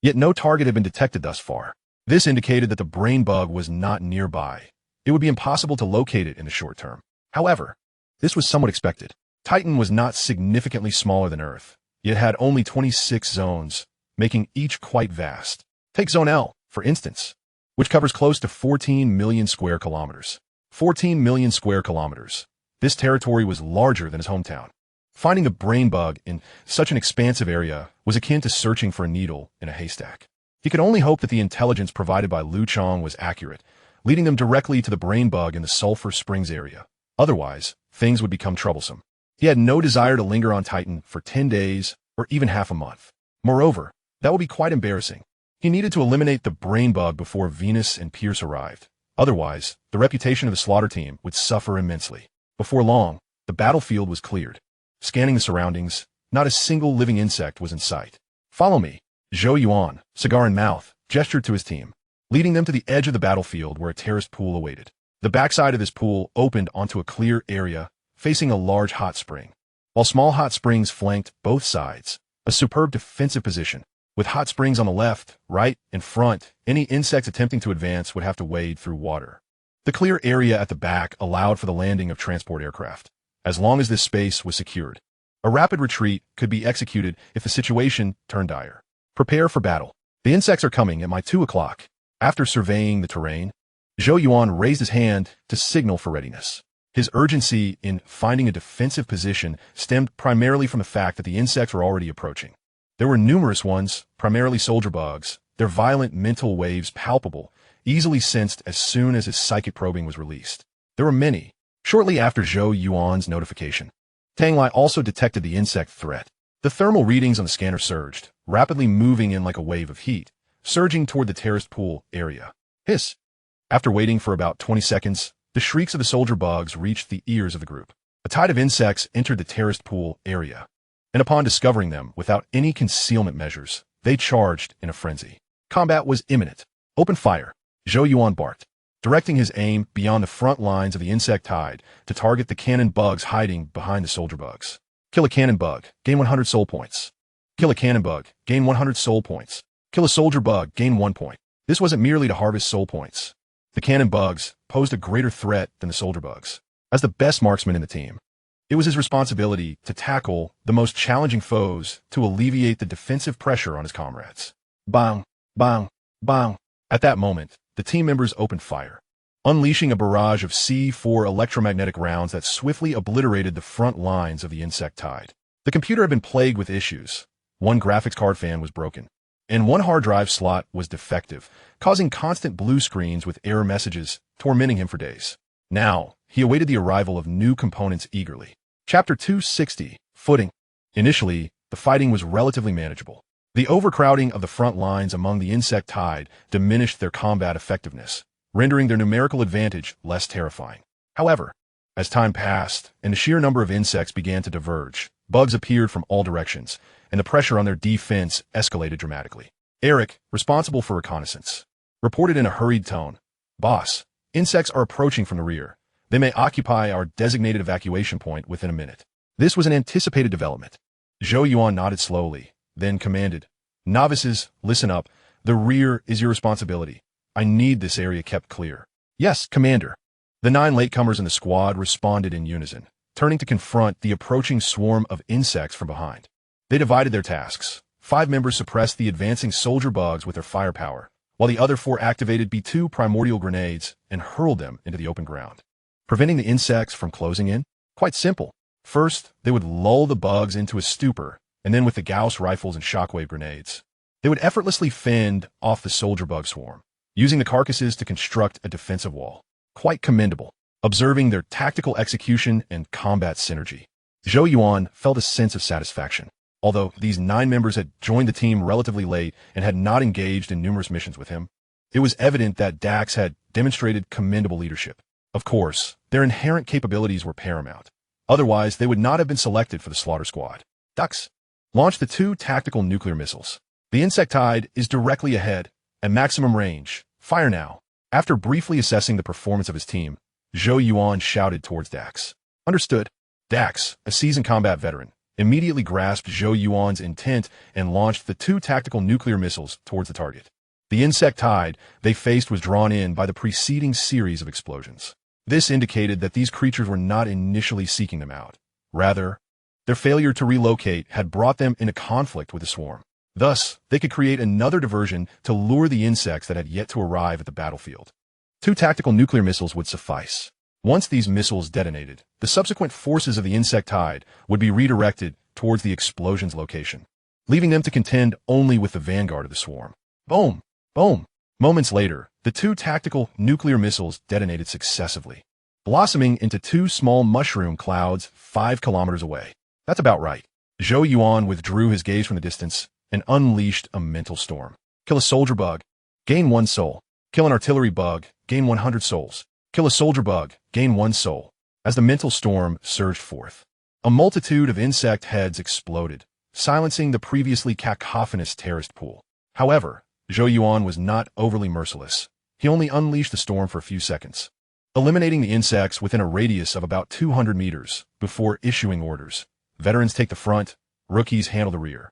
Yet no target had been detected thus far. This indicated that the brain bug was not nearby. It would be impossible to locate it in the short term. However, this was somewhat expected. Titan was not significantly smaller than Earth, yet had only 26 zones, making each quite vast. Take Zone L, for instance, which covers close to 14 million square kilometers. 14 million square kilometers. This territory was larger than his hometown. Finding the brain bug in such an expansive area was akin to searching for a needle in a haystack. He could only hope that the intelligence provided by Lu Chong was accurate, leading them directly to the brain bug in the Sulphur Springs area. Otherwise, things would become troublesome. He had no desire to linger on Titan for 10 days or even half a month. Moreover, that would be quite embarrassing. He needed to eliminate the brain bug before Venus and Pierce arrived. Otherwise, the reputation of the slaughter team would suffer immensely. Before long, the battlefield was cleared. Scanning the surroundings, not a single living insect was in sight. Follow me. Zhou Yuan, cigar in mouth, gestured to his team, leading them to the edge of the battlefield where a terraced pool awaited. The backside of this pool opened onto a clear area facing a large hot spring, while small hot springs flanked both sides, a superb defensive position. With hot springs on the left, right, and front, any insects attempting to advance would have to wade through water. The clear area at the back allowed for the landing of transport aircraft, as long as this space was secured. A rapid retreat could be executed if the situation turned dire. Prepare for battle. The insects are coming at my 2 o'clock. After surveying the terrain, Zhou Yuan raised his hand to signal for readiness. His urgency in finding a defensive position stemmed primarily from the fact that the insects were already approaching. There were numerous ones, primarily soldier bugs, their violent mental waves palpable, easily sensed as soon as his psychic probing was released. There were many. Shortly after Zhou Yuan's notification, Tang Lai also detected the insect threat. The thermal readings on the scanner surged, rapidly moving in like a wave of heat, surging toward the terraced pool area. Hiss! After waiting for about 20 seconds, the shrieks of the soldier bugs reached the ears of the group. A tide of insects entered the terraced pool area, and upon discovering them without any concealment measures, they charged in a frenzy. Combat was imminent. Open fire, Zhou Yuan barked, directing his aim beyond the front lines of the insect tide to target the cannon bugs hiding behind the soldier bugs. Kill a cannon bug, gain 100 soul points. Kill a cannon bug, gain 100 soul points. Kill a soldier bug, gain 1 point. This wasn't merely to harvest soul points. The cannon bugs posed a greater threat than the soldier bugs. As the best marksman in the team, it was his responsibility to tackle the most challenging foes to alleviate the defensive pressure on his comrades. Bang, bang, bang. At that moment, the team members opened fire, unleashing a barrage of C4 electromagnetic rounds that swiftly obliterated the front lines of the insect tide. The computer had been plagued with issues. One graphics card fan was broken, and one hard drive slot was defective, causing constant blue screens with error messages, tormenting him for days. Now, he awaited the arrival of new components eagerly. Chapter 260, Footing. Initially, the fighting was relatively manageable. The overcrowding of the front lines among the insect tide diminished their combat effectiveness, rendering their numerical advantage less terrifying. However, as time passed and the sheer number of insects began to diverge, bugs appeared from all directions, and the pressure on their defense escalated dramatically. Eric, responsible for reconnaissance, reported in a hurried tone, "Boss, insects are approaching from the rear. They may occupy our designated evacuation point within a minute." This was an anticipated development. Zhou Yuan nodded slowly, then commanded, "Novices, listen up. The rear is your responsibility. I need this area kept clear." "Yes, Commander." The 9 latecomers in the squad responded in unison, turning to confront the approaching swarm of insects from behind. They divided their tasks. 5 members suppressed the advancing soldier bugs with their firepower, while the other 4 activated B2 primordial grenades and hurled them into the open ground. Preventing the insects from closing in? Quite simple. First, they would lull the bugs into a stupor, and then with the Gauss rifles and shockwave grenades, they would effortlessly fend off the soldier bug swarm, using the carcasses to construct a defensive wall. Quite commendable. Observing their tactical execution and combat synergy, Zhou Yuan felt a sense of satisfaction. Although these 9 members had joined the team relatively late and had not engaged in numerous missions with him, It was evident that Dax had demonstrated commendable leadership. Of course, their inherent capabilities were paramount. Otherwise, they would not have been selected for the slaughter squad. Dax launched the 2 tactical nuclear missiles. The insectide is directly ahead, at maximum range. Fire now. After briefly assessing the performance of his team, Zhou Yuan shouted towards Dax. Understood. Dax, a seasoned combat veteran, immediately grasped Zhou Yuan's intent and launched the 2 tactical nuclear missiles towards the target. The insect tide they faced was drawn in by the preceding series of explosions. This indicated that these creatures were not initially seeking them out. Rather, their failure to relocate had brought them into conflict with the swarm. Thus, they could create another diversion to lure the insects that had yet to arrive at the battlefield. 2 tactical nuclear missiles would suffice. Once these missiles detonated, the subsequent forces of the insect tide would be redirected towards the explosion's location, leaving them to contend only with the vanguard of the swarm. Boom! Boom! Moments later, the 2 tactical nuclear missiles detonated successively, blossoming into 2 small mushroom clouds 5 kilometers away. That's about right. Zhou Yuan withdrew his gaze from the distance and unleashed a mental storm. Kill a soldier bug, gain 1 soul. Kill an artillery bug, gain 100 souls. Kill a soldier bug, gain 1 soul. As the mental storm surged forth, a multitude of insect heads exploded, silencing the previously cacophonous terrorist pool. However, Zhou Yuan was not overly merciless. He only unleashed the storm for a few seconds, eliminating the insects within a radius of about 200 meters before issuing orders. Veterans take the front, rookies handle the rear.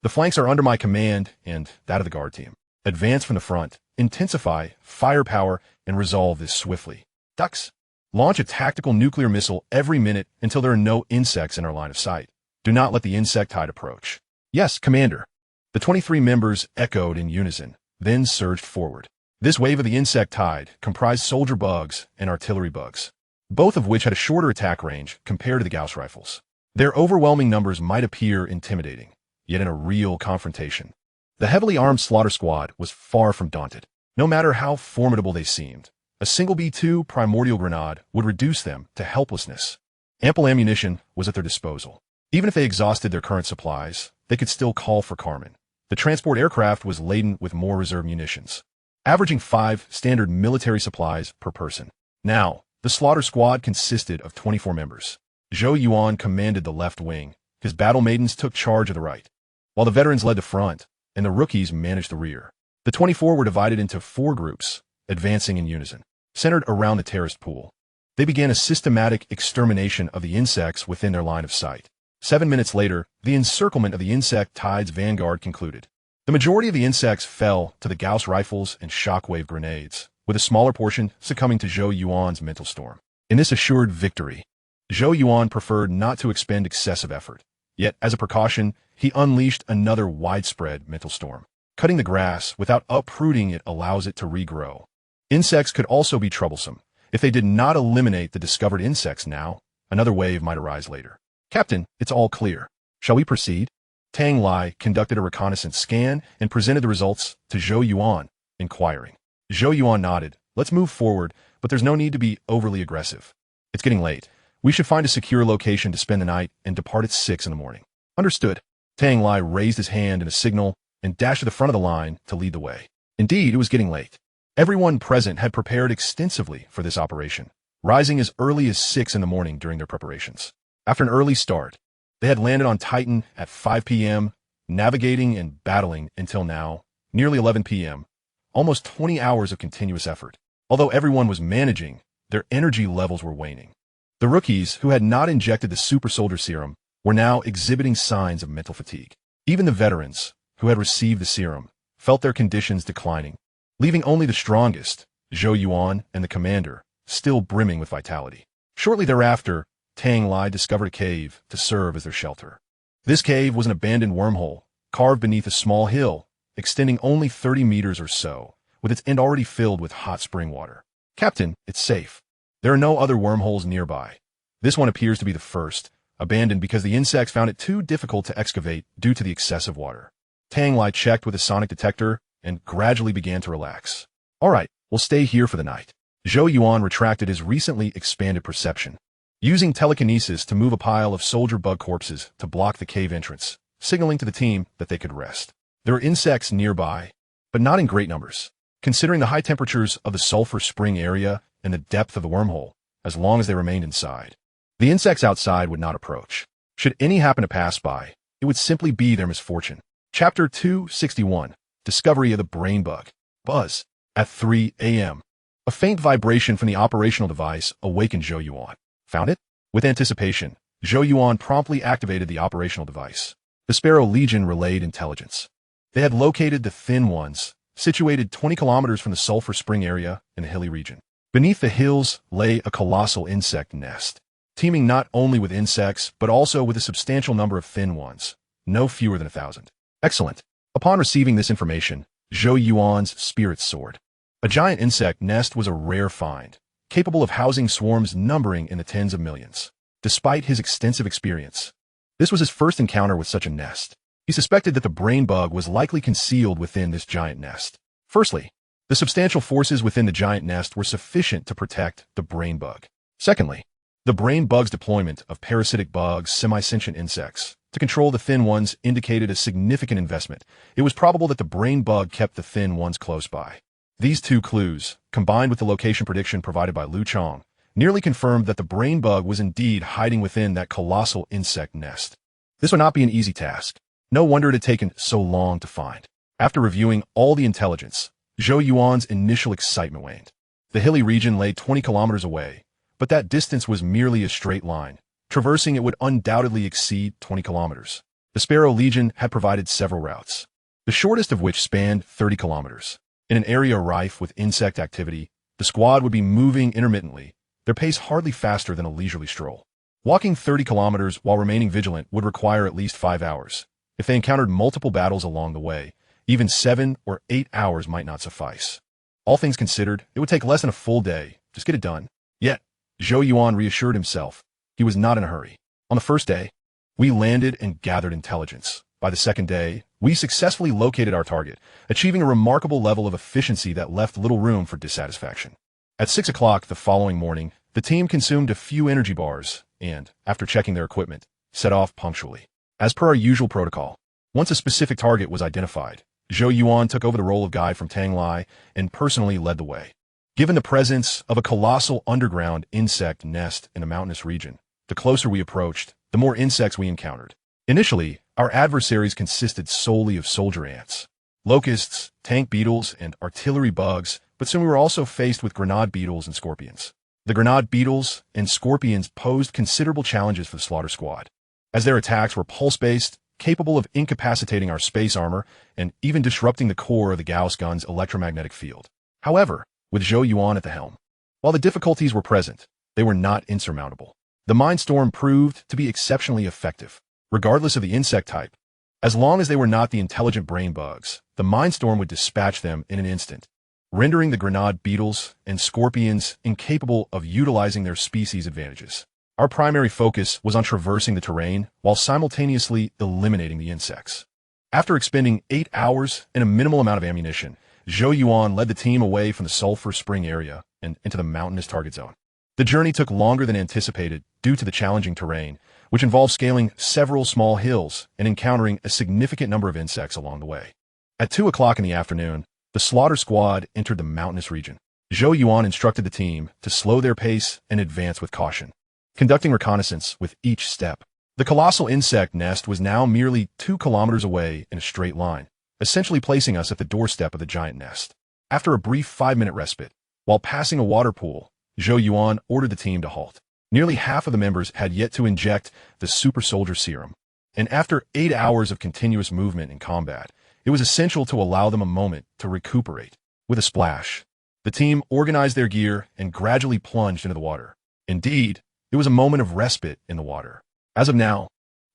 The flanks are under my command and that of the guard team. Advance from the front, intensify firepower, and resolve this swiftly. Ducks. Launch a tactical nuclear missile every minute until there are no insects in our line of sight. Do not let the insect tide approach. Yes, Commander. The 23 members echoed in unison, then surged forward. This wave of the insect tide comprised soldier bugs and artillery bugs, both of which had a shorter attack range compared to the Gauss rifles. Their overwhelming numbers might appear intimidating, yet in a real confrontation, the heavily armed slaughter squad was far from daunted. No matter how formidable they seemed, a single B-2 primordial grenade would reduce them to helplessness. Ample ammunition was at their disposal. Even if they exhausted their current supplies, they could still call for Carmen. The transport aircraft was laden with more reserve munitions, averaging 5 standard military supplies per person. Now, the slaughter squad consisted of 24 members. Zhou Yuan commanded the left wing. His battle maidens took charge of the right, while the veterans led the front, and the rookies managed the rear. The 24 were divided into 4 groups, advancing in unison, centered around the terrorist pool. They began a systematic extermination of the insects within their line of sight. 7 minutes later, the encirclement of the insect tide's vanguard concluded. The majority of the insects fell to the Gauss rifles and shockwave grenades, with a smaller portion succumbing to Zhou Yuan's mental storm. In this assured victory, Zhou Yuan preferred not to expend excessive effort. Yet, as a precaution, he unleashed another widespread mental storm. Cutting the grass without uprooting it allows it to regrow. Insects could also be troublesome. If they did not eliminate the discovered insects now, another wave might arise later. Captain, it's all clear. Shall we proceed? Tang Lai conducted a reconnaissance scan and presented the results to Zhou Yuan, inquiring. Zhou Yuan nodded. Let's move forward, but there's no need to be overly aggressive. It's getting late. We should find a secure location to spend the night and depart at 6 in the morning. Understood. Tang Lai raised his hand in a signal and dashed to the front of the line to lead the way. Indeed, it was getting late. Everyone present had prepared extensively for this operation, rising as early as 6 in the morning during their preparations. After an early start, they had landed on Titan at 5 p.m., navigating and battling until now, nearly 11 p.m., almost 20 hours of continuous effort. Although everyone was managing, their energy levels were waning. The rookies, who had not injected the Super Soldier Serum, were now exhibiting signs of mental fatigue. Even the veterans, who had received the serum, felt their conditions declining, leaving only the strongest, Zhou Yuan and the commander, still brimming with vitality. Shortly thereafter, Tang Lai discovered a cave to serve as their shelter. This cave was an abandoned wormhole, carved beneath a small hill, extending only 30 meters or so, with its end already filled with hot spring water. Captain, it's safe. There are no other wormholes nearby. This one appears to be the first, abandoned because the insects found it too difficult to excavate due to the excessive water. Tang Lai checked with a sonic detector and gradually began to relax. All right, we'll stay here for the night. Zhou Yuan retracted his recently expanded perception, using telekinesis to move a pile of soldier bug corpses to block the cave entrance, signaling to the team that they could rest. There were insects nearby, but not in great numbers. considering the high temperatures of the sulfur spring area and the depth of the wormhole, as long as they remained inside. The insects outside would not approach. Should any happen to pass by, it would simply be their misfortune. Chapter 261, Discovery of the Brain Bug. Buzz. At 3 a.m. A faint vibration from the operational device awakened Zhou Yuan. Found it? With anticipation, Zhou Yuan promptly activated the operational device. The Sparrow Legion relayed intelligence. They had located the thin ones, situated 20 kilometers from the sulfur spring area in the hilly region. Beneath the hills lay a colossal insect nest, teeming not only with insects, but also with a substantial number of thin ones, no fewer than 1,000. Excellent. Upon receiving this information, Zhou Yuan's spirits soared. A giant insect nest was a rare find, capable of housing swarms numbering in the tens of millions. Despite his extensive experience, this was his first encounter with such a nest. He suspected that the brain bug was likely concealed within this giant nest. Firstly, the substantial forces within the giant nest were sufficient to protect the brain bug. Secondly, the brain bug's deployment of parasitic bugs, semi-sentient insects, to control the thin ones indicated a significant investment. It was probable that the brain bug kept the thin ones close by. These two clues, combined with the location prediction provided by Lu Chong, nearly confirmed that the brain bug was indeed hiding within that colossal insect nest. This would not be an easy task. No wonder it had taken so long to find. After reviewing all the intelligence, Zhou Yuan's initial excitement waned. The hilly region lay 20 kilometers away, but that distance was merely a straight line. Traversing it would undoubtedly exceed 20 kilometers. The Sparrow Legion had provided several routes, the shortest of which spanned 30 kilometers. In an area rife with insect activity, the squad would be moving intermittently, their pace hardly faster than a leisurely stroll. Walking 30 kilometers while remaining vigilant would require at least 5 hours. If they encountered multiple battles along the way, even 7 or 8 hours might not suffice. All things considered, it would take less than a full day. Just get it done. Yet, Zhou Yuan reassured himself. He was not in a hurry. On the first day, we landed and gathered intelligence. By the second day, we successfully located our target, achieving a remarkable level of efficiency that left little room for dissatisfaction. At 6 o'clock the following morning, the team consumed a few energy bars and, after checking their equipment, set off punctually. As per our usual protocol, once a specific target was identified, Zhou Yuan took over the role of guide from Tang Lai and personally led the way. Given the presence of a colossal underground insect nest in a mountainous region, the closer we approached, the more insects we encountered. Initially, our adversaries consisted solely of soldier ants, locusts, tank beetles, and artillery bugs, but soon we were also faced with grenade beetles and scorpions. The grenade beetles and scorpions posed considerable challenges for the slaughter squad, as their attacks were pulse-based, capable of incapacitating our space armor and even disrupting the core of the Gauss gun's electromagnetic field. However, with Zhou Yuan at the helm, while the difficulties were present, they were not insurmountable. The Mindstorm proved to be exceptionally effective. Regardless of the insect type, as long as they were not the intelligent brain bugs, the Mindstorm would dispatch them in an instant, rendering the grenade beetles and scorpions incapable of utilizing their species' advantages. Our primary focus was on traversing the terrain while simultaneously eliminating the insects. After expending 8 hours and a minimal amount of ammunition, Zhou Yuan led the team away from the sulfur spring area and into the mountainous target zone. The journey took longer than anticipated due to the challenging terrain, which involved scaling several small hills and encountering a significant number of insects along the way. At 2 o'clock in the afternoon, the slaughter squad entered the mountainous region. Zhou Yuan instructed the team to slow their pace and advance with caution, conducting reconnaissance with each step. The colossal insect nest was now merely 2 kilometers away in a straight line, essentially placing us at the doorstep of the giant nest. After a brief 5-minute respite, while passing a water pool, Zhou Yuan ordered the team to halt. Nearly half of the members had yet to inject the Super Soldier Serum, and after 8 hours of continuous movement and combat, it was essential to allow them a moment to recuperate. With a splash, the team organized their gear and gradually plunged into the water. Indeed, it was a moment of respite in the water. As of now,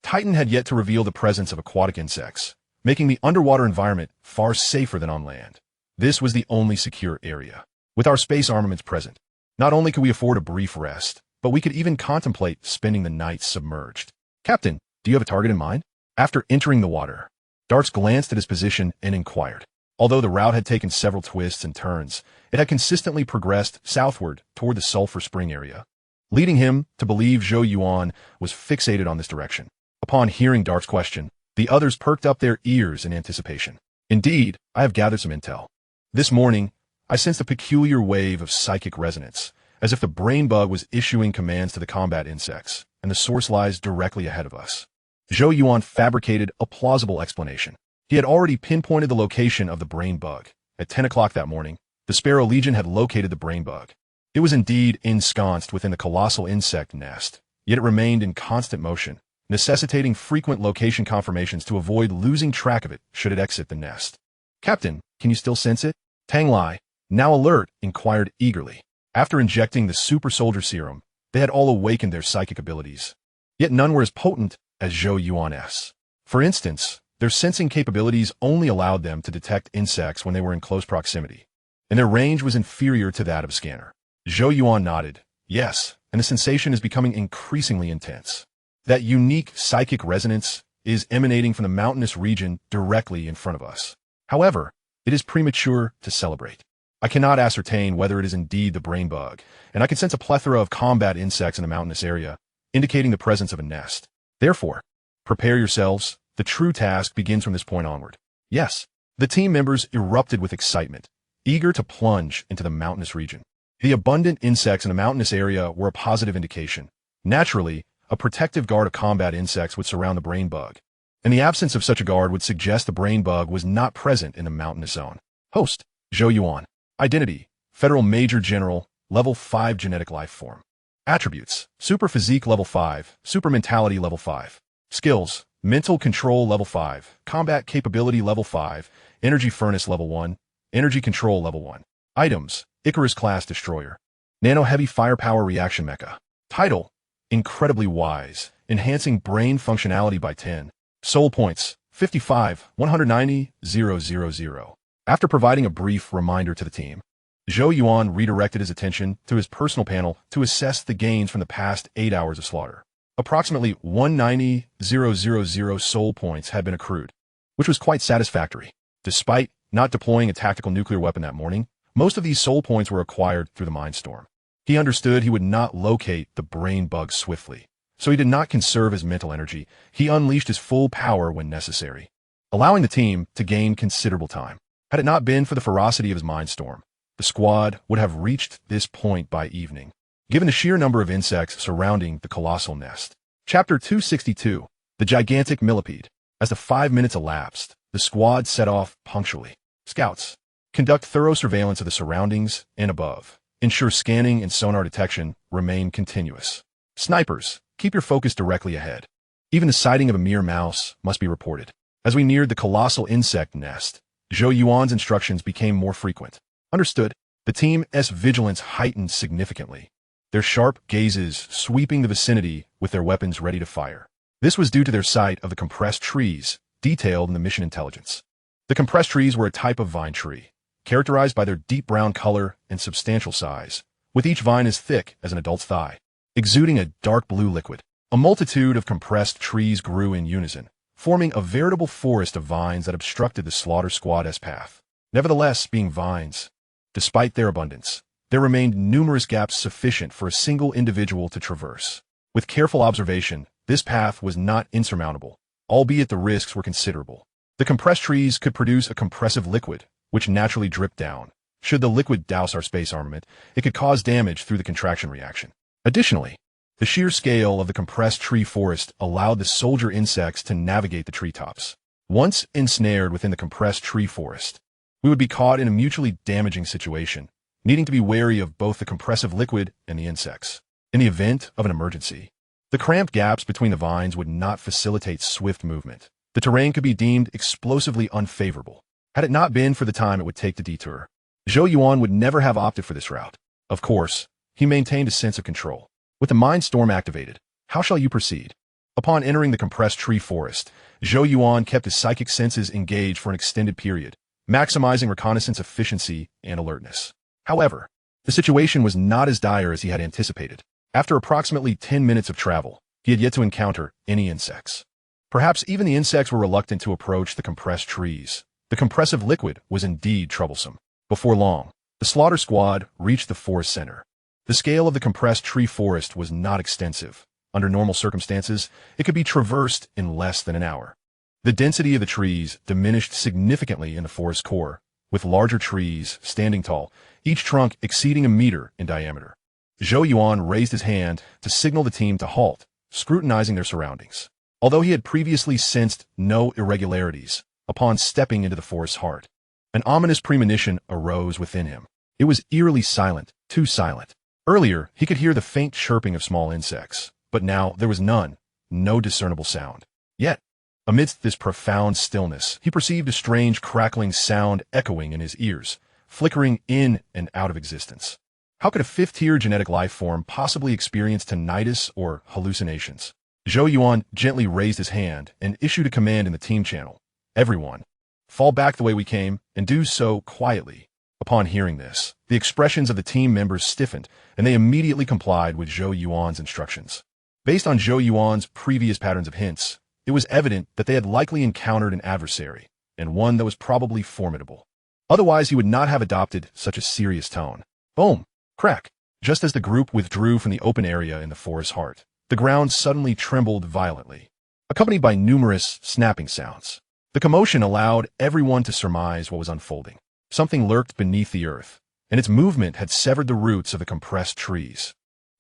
Titan had yet to reveal the presence of aquatic insects, making the underwater environment far safer than on land. This was the only secure area. With our space armaments present, not only could we afford a brief rest, but we could even contemplate spending the night submerged. Captain, do you have a target in mind? After entering the water, Darks glanced at his position and inquired. Although the route had taken several twists and turns, it had consistently progressed southward toward the sulfur spring area, leading him to believe Zhou Yuan was fixated on this direction. Upon hearing Dark's question, the others perked up their ears in anticipation. Indeed, I have gathered some intel. This morning, I sensed a peculiar wave of psychic resonance, as if the brain bug was issuing commands to the combat insects, and the source lies directly ahead of us. Zhou Yuan fabricated a plausible explanation. He had already pinpointed the location of the brain bug. At 10 o'clock that morning, the Sparrow Legion had located the brain bug. It was indeed ensconced within the colossal insect nest, yet it remained in constant motion, necessitating frequent location confirmations to avoid losing track of it should it exit the nest. "Captain, can you still sense it?" Tang Lai, now alert, inquired eagerly. After injecting the Super Soldier Serum, they had all awakened their psychic abilities. Yet none were as potent as Zhou Yuan's. For instance, their sensing capabilities only allowed them to detect insects when they were in close proximity, and their range was inferior to that of a scanner. Zhou Yuan nodded. "Yes, and the sensation is becoming increasingly intense. That unique psychic resonance is emanating from the mountainous region directly in front of us. However, it is premature to celebrate. I cannot ascertain whether it is indeed the brain bug, and I can sense a plethora of combat insects in the mountainous area, indicating the presence of a nest. Therefore, prepare yourselves. The true task begins from this point onward." Yes, the team members erupted with excitement, eager to plunge into the mountainous region. The abundant insects in the mountainous area were a positive indication. Naturally, a protective guard of combat insects would surround the brain bug, and the absence of such a guard would suggest the brain bug was not present in the mountainous zone. Host, Zhou Yuan. Identity, Federal Major General, Level 5 Genetic Life Form. Attributes, Super Physique Level 5, Super Mentality Level 5. Skills, Mental Control Level 5, Combat Capability Level 5, Energy Furnace Level 1, Energy Control Level 1. Items, Icarus Class Destroyer. Nano Heavy Firepower Reaction Mecha. Title, Incredibly Wise, enhancing brain functionality by 10. Soul Points, 55, 190, 000. After providing a brief reminder to the team, Zhou Yuan redirected his attention to his personal panel to assess the gains from the past 8 hours of slaughter. Approximately 190,000 soul points had been accrued, which was quite satisfactory. Despite not deploying a tactical nuclear weapon that morning, most of these soul points were acquired through the Mindstorm. He understood he would not locate the brain bug swiftly, so he did not conserve his mental energy. He unleashed his full power when necessary, allowing the team to gain considerable time. Had it not been for the ferocity of his Mindstorm, the squad would have reached this point by evening, given the sheer number of insects surrounding the colossal nest. Chapter 262, The Gigantic Millipede. As the 5 minutes elapsed, the squad set off punctually. Scouts, conduct thorough surveillance of the surroundings and above. Ensure scanning and sonar detection remain continuous. Snipers, keep your focus directly ahead. Even the sighting of a mere mouse must be reported. As we neared the colossal insect nest, Zhou Yuan's instructions became more frequent. Understood. The team's vigilance heightened significantly, their sharp gazes sweeping the vicinity with their weapons ready to fire. This was due to their sight of the compressed trees detailed in the mission intelligence. The compressed trees were a type of vine tree, characterized by their deep brown color and substantial size, with each vine as thick as an adult's thigh, exuding a dark blue liquid. A multitude of compressed trees grew in unison, forming a veritable forest of vines that obstructed the slaughter squad's path. Nevertheless, being vines, despite their abundance, there remained numerous gaps sufficient for a single individual to traverse. With careful observation, this path was not insurmountable, albeit the risks were considerable. The compressed trees could produce a compressive liquid, which naturally dripped down. Should the liquid douse our space armament, it could cause damage through the contraction reaction. Additionally, the sheer scale of the compressed tree forest allowed the soldier insects to navigate the treetops. Once ensnared within the compressed tree forest, we would be caught in a mutually damaging situation, needing to be wary of both the compressive liquid and the insects. In the event of an emergency, the cramped gaps between the vines would not facilitate swift movement. The terrain could be deemed explosively unfavorable. Had it not been for the time it would take to detour, Zhou Yuan would never have opted for this route. Of course, he maintained a sense of control. With the Mindstorm activated, how shall you proceed? Upon entering the compressed tree forest, Zhou Yuan kept his psychic senses engaged for an extended period, maximizing reconnaissance efficiency and alertness. However, the situation was not as dire as he had anticipated. After approximately 10 minutes of travel, he had yet to encounter any insects. Perhaps even the insects were reluctant to approach the compressed trees. The compressive liquid was indeed troublesome. Before long, the slaughter squad reached the forest center. The scale of the compressed tree forest was not extensive. Under normal circumstances, it could be traversed in less than an hour. The density of the trees diminished significantly in the forest core, with larger trees standing tall, each trunk exceeding a meter in diameter. Zhou Yuan raised his hand to signal the team to halt, scrutinizing their surroundings. Although he had previously sensed no irregularities, upon stepping into the forest's heart, an ominous premonition arose within him. It was eerily silent, too silent. Earlier, he could hear the faint chirping of small insects, but now there was none, no discernible sound. Yet, amidst this profound stillness, he perceived a strange crackling sound echoing in his ears, flickering in and out of existence. How could a fifth-tier genetic life form possibly experience tinnitus or hallucinations? Zhou Yuan gently raised his hand and issued a command in the team channel. Everyone, fall back the way we came, and do so quietly. Upon hearing this, the expressions of the team members stiffened, and they immediately complied with Zhou Yuan's instructions. Based on Zhou Yuan's previous patterns of hints, it was evident that they had likely encountered an adversary, and one that was probably formidable. Otherwise, he would not have adopted such a serious tone. Boom! Crack! Just as the group withdrew from the open area in the forest's heart, the ground suddenly trembled violently, accompanied by numerous snapping sounds. The commotion allowed everyone to surmise what was unfolding. Something lurked beneath the earth, and its movement had severed the roots of the compressed trees.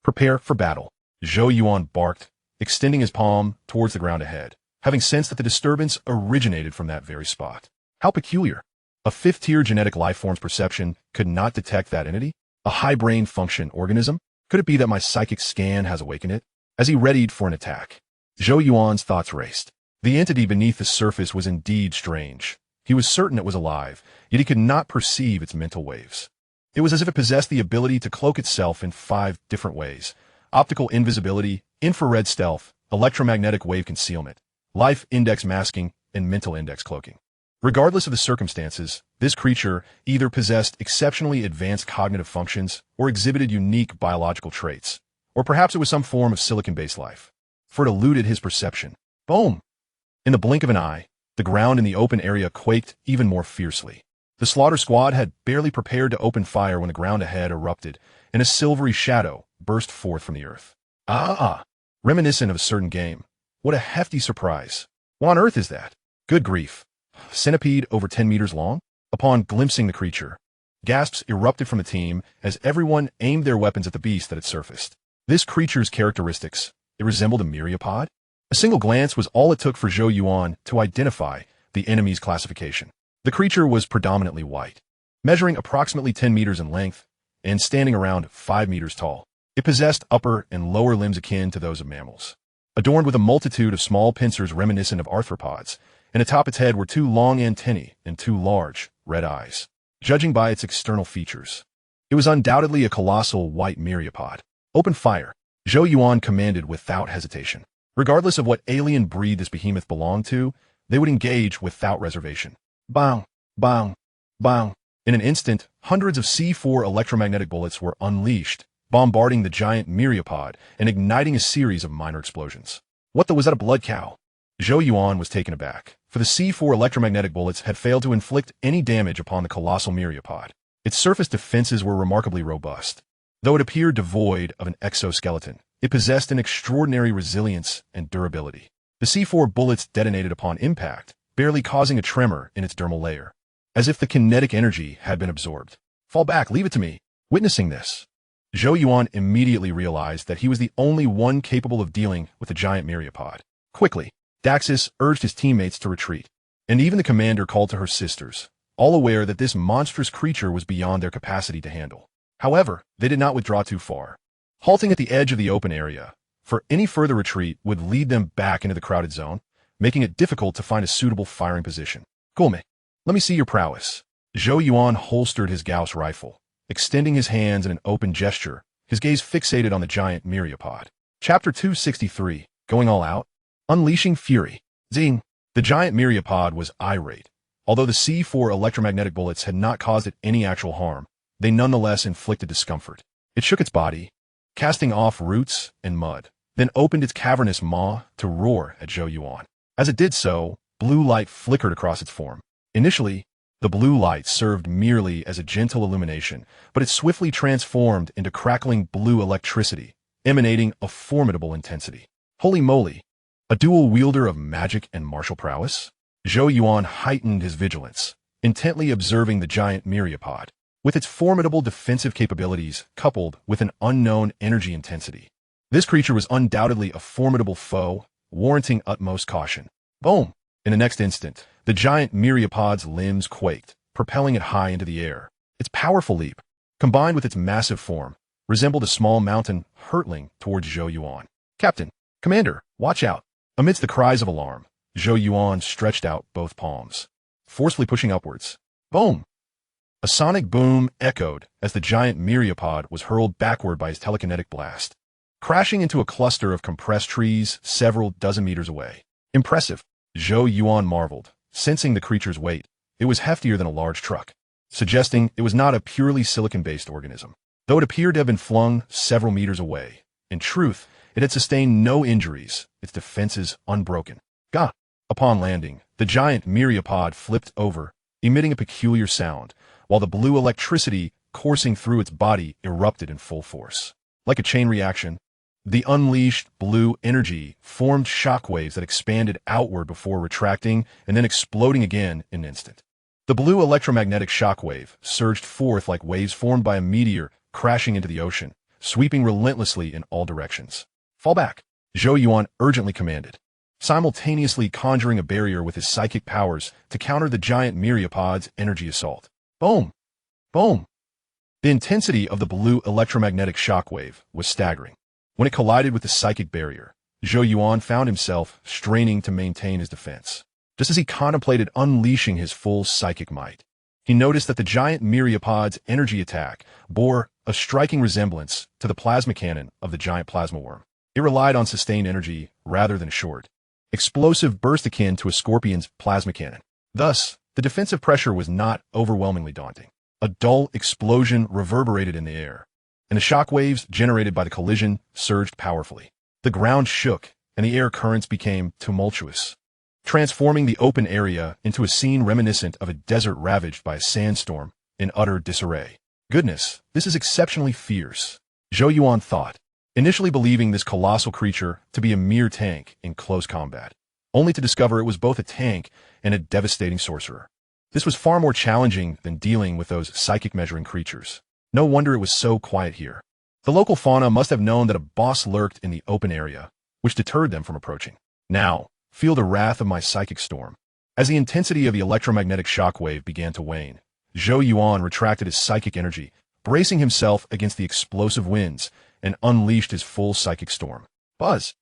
Prepare for battle, Zhou Yuan barked, extending his palm towards the ground ahead, having sensed that the disturbance originated from that very spot. How peculiar! A fifth-tier genetic life form's perception could not detect that entity? A high-brain function organism? Could it be that my psychic scan has awakened it? As he readied for an attack, Zhou Yuan's thoughts raced. The entity beneath the surface was indeed strange. He was certain it was alive, yet he could not perceive its mental waves. It was as if it possessed the ability to cloak itself in 5 different ways: optical invisibility, infrared stealth, electromagnetic wave concealment, life index masking, and mental index cloaking. Regardless of the circumstances, this creature either possessed exceptionally advanced cognitive functions or exhibited unique biological traits, or perhaps it was some form of silicon-based life, for it eluded his perception. Boom! In the blink of an eye, the ground in the open area quaked even more fiercely. The slaughter squad had barely prepared to open fire when the ground ahead erupted, and a silvery shadow burst forth from the earth. Reminiscent of a certain game. What a hefty surprise. What on earth is that? Good grief. Centipede over 10 meters long? Upon glimpsing the creature, gasps erupted from the team as everyone aimed their weapons at the beast that had surfaced. This creature's characteristics, it resembled a myriapod? A single glance was all it took for Zhou Yuan to identify the enemy's classification. The creature was predominantly white, measuring approximately 10 meters in length and standing around 5 meters tall. It possessed upper and lower limbs akin to those of mammals, adorned with a multitude of small pincers reminiscent of arthropods, and atop its head were 2 long antennae and 2 large, red eyes. Judging by its external features, it was undoubtedly a colossal white myriapod. Open fire, Zhou Yuan commanded without hesitation. Regardless of what alien breed this behemoth belonged to, they would engage without reservation. Bang! Bang! Bang! In an instant, hundreds of C4 electromagnetic bullets were unleashed, bombarding the giant myriapod and igniting a series of minor explosions. What was that, a blood cow? Zhou Yuan was taken aback, for the C4 electromagnetic bullets had failed to inflict any damage upon the colossal myriapod. Its surface defenses were remarkably robust. Though it appeared devoid of an exoskeleton, it possessed an extraordinary resilience and durability. The C4 bullets detonated upon impact, barely causing a tremor in its dermal layer, as if the kinetic energy had been absorbed. Fall back, leave it to me. Witnessing this, Zhou Yuan immediately realized that he was the only one capable of dealing with the giant myriapod. Quickly, Daxus urged his teammates to retreat, and even the commander called to her sisters, all aware that this monstrous creature was beyond their capacity to handle. However, they did not withdraw too far, halting at the edge of the open area, for any further retreat would lead them back into the crowded zone, making it difficult to find a suitable firing position. Gome, let me see your prowess. Zhou Yuan holstered his Gauss rifle, extending his hands in an open gesture, his gaze fixated on the giant myriapod. Chapter 263, Going All Out? Unleashing Fury. Zing! The giant myriapod was irate. Although the C4 electromagnetic bullets had not caused it any actual harm, they nonetheless inflicted discomfort. It shook its body, casting off roots and mud, then opened its cavernous maw to roar at Zhou Yuan. As it did so, blue light flickered across its form. Initially, the blue light served merely as a gentle illumination, but it swiftly transformed into crackling blue electricity, emanating a formidable intensity. Holy moly! A dual wielder of magic and martial prowess? Zhou Yuan heightened his vigilance, intently observing the giant myriapod. With its formidable defensive capabilities coupled with an unknown energy intensity, this creature was undoubtedly a formidable foe, warranting utmost caution. Boom! In the next instant, the giant myriapod's limbs quaked, propelling it high into the air. Its powerful leap, combined with its massive form, resembled a small mountain hurtling towards Zhou Yuan. "Captain! Commander! Watch out!" Amidst the cries of alarm, Zhou Yuan stretched out both palms, forcefully pushing upwards. Boom! A sonic boom echoed as the giant myriapod was hurled backward by his telekinetic blast, crashing into a cluster of compressed trees several dozen meters away. Impressive, Zhou Yuan marveled, sensing the creature's weight. It was heftier than a large truck, suggesting it was not a purely silicon-based organism, though it appeared to have been flung several meters away. In truth, it had sustained no injuries, its defenses unbroken. Gah! Upon landing, the giant myriapod flipped over, emitting a peculiar sound, while the blue electricity coursing through its body erupted in full force. Like a chain reaction, the unleashed blue energy formed shockwaves that expanded outward before retracting and then exploding again in an instant. The blue electromagnetic shockwave surged forth like waves formed by a meteor crashing into the ocean, sweeping relentlessly in all directions. "Fall back," Zhou Yuan urgently commanded, simultaneously conjuring a barrier with his psychic powers to counter the giant myriapod's energy assault. Boom! Boom! The intensity of the blue electromagnetic shockwave was staggering. When it collided with the psychic barrier, Zhou Yuan found himself straining to maintain his defense. Just as he contemplated unleashing his full psychic might, he noticed that the giant myriapod's energy attack bore a striking resemblance to the plasma cannon of the giant plasma worm. It relied on sustained energy rather than a short, explosive burst akin to a scorpion's plasma cannon. Thus, the defensive pressure was not overwhelmingly daunting. A dull explosion reverberated in the air, and the shock waves generated by the collision surged powerfully. The ground shook, and the air currents became tumultuous, transforming the open area into a scene reminiscent of a desert ravaged by a sandstorm in utter disarray. "Goodness, this is exceptionally fierce," Zhou Yuan thought, initially believing this colossal creature to be a mere tank in close combat, only to discover it was both a tank and a devastating sorcerer. This was far more challenging than dealing with those psychic measuring creatures. No wonder it was so quiet here. The local fauna must have known that a boss lurked in the open area, which deterred them from approaching. "Now, feel the wrath of my psychic storm." As the intensity of the electromagnetic shockwave began to wane, Zhou Yuan retracted his psychic energy, bracing himself against the explosive winds, and unleashed his full psychic storm. Buzz!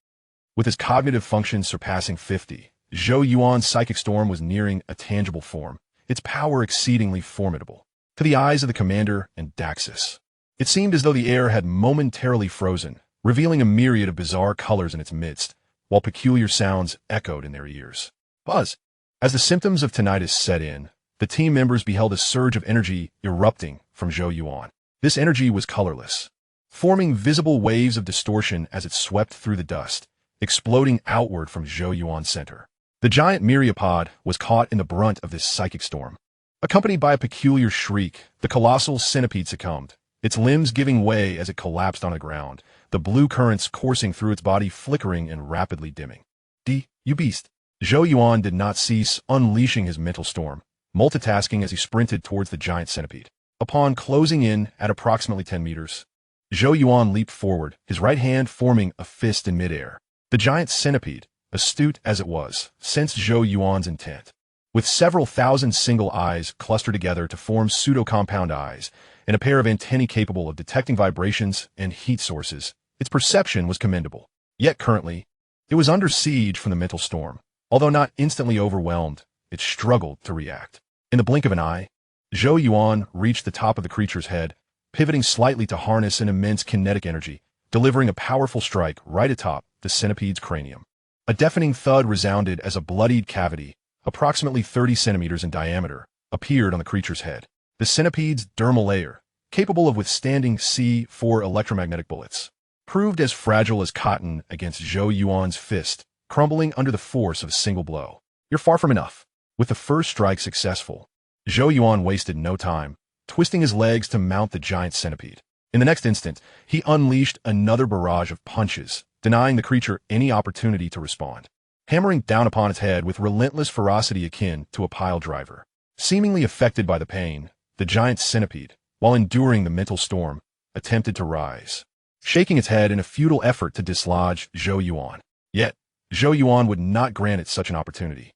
With his cognitive functions surpassing 50, Zhou Yuan's psychic storm was nearing a tangible form, its power exceedingly formidable. To the eyes of the commander and Daxus, it seemed as though the air had momentarily frozen, revealing a myriad of bizarre colors in its midst, while peculiar sounds echoed in their ears. Buzz! As the symptoms of tinnitus set in, the team members beheld a surge of energy erupting from Zhou Yuan. This energy was colorless, forming visible waves of distortion as it swept through the dust, exploding outward from Zhou Yuan's center. The giant myriapod was caught in the brunt of this psychic storm. Accompanied by a peculiar shriek, the colossal centipede succumbed, its limbs giving way as it collapsed on the ground, the blue currents coursing through its body flickering and rapidly dimming. You beast! Zhou Yuan did not cease unleashing his mental storm, multitasking as he sprinted towards the giant centipede. Upon closing in at approximately 10 meters, Zhou Yuan leaped forward, his right hand forming a fist in midair. The giant centipede, astute as it was, sensed Zhou Yuan's intent. With several thousand single eyes clustered together to form pseudo-compound eyes, and a pair of antennae capable of detecting vibrations and heat sources, its perception was commendable. Yet currently, it was under siege from the mental storm. Although not instantly overwhelmed, it struggled to react. In the blink of an eye, Zhou Yuan reached the top of the creature's head, pivoting slightly to harness an immense kinetic energy, delivering a powerful strike right atop the centipede's cranium. A deafening thud resounded as a bloodied cavity, approximately 30 centimeters in diameter, appeared on the creature's head. The centipede's dermal layer, capable of withstanding C4 electromagnetic bullets, proved as fragile as cotton against Zhou Yuan's fist, crumbling under the force of a single blow. "You're far from enough." With the first strike successful, Zhou Yuan wasted no time, twisting his legs to mount the giant centipede. In the next instant, he unleashed another barrage of punches, denying the creature any opportunity to respond, hammering down upon its head with relentless ferocity akin to a pile driver. Seemingly affected by the pain, the giant centipede, while enduring the mental storm, attempted to rise, shaking its head in a futile effort to dislodge Zhou Yuan. Yet, Zhou Yuan would not grant it such an opportunity.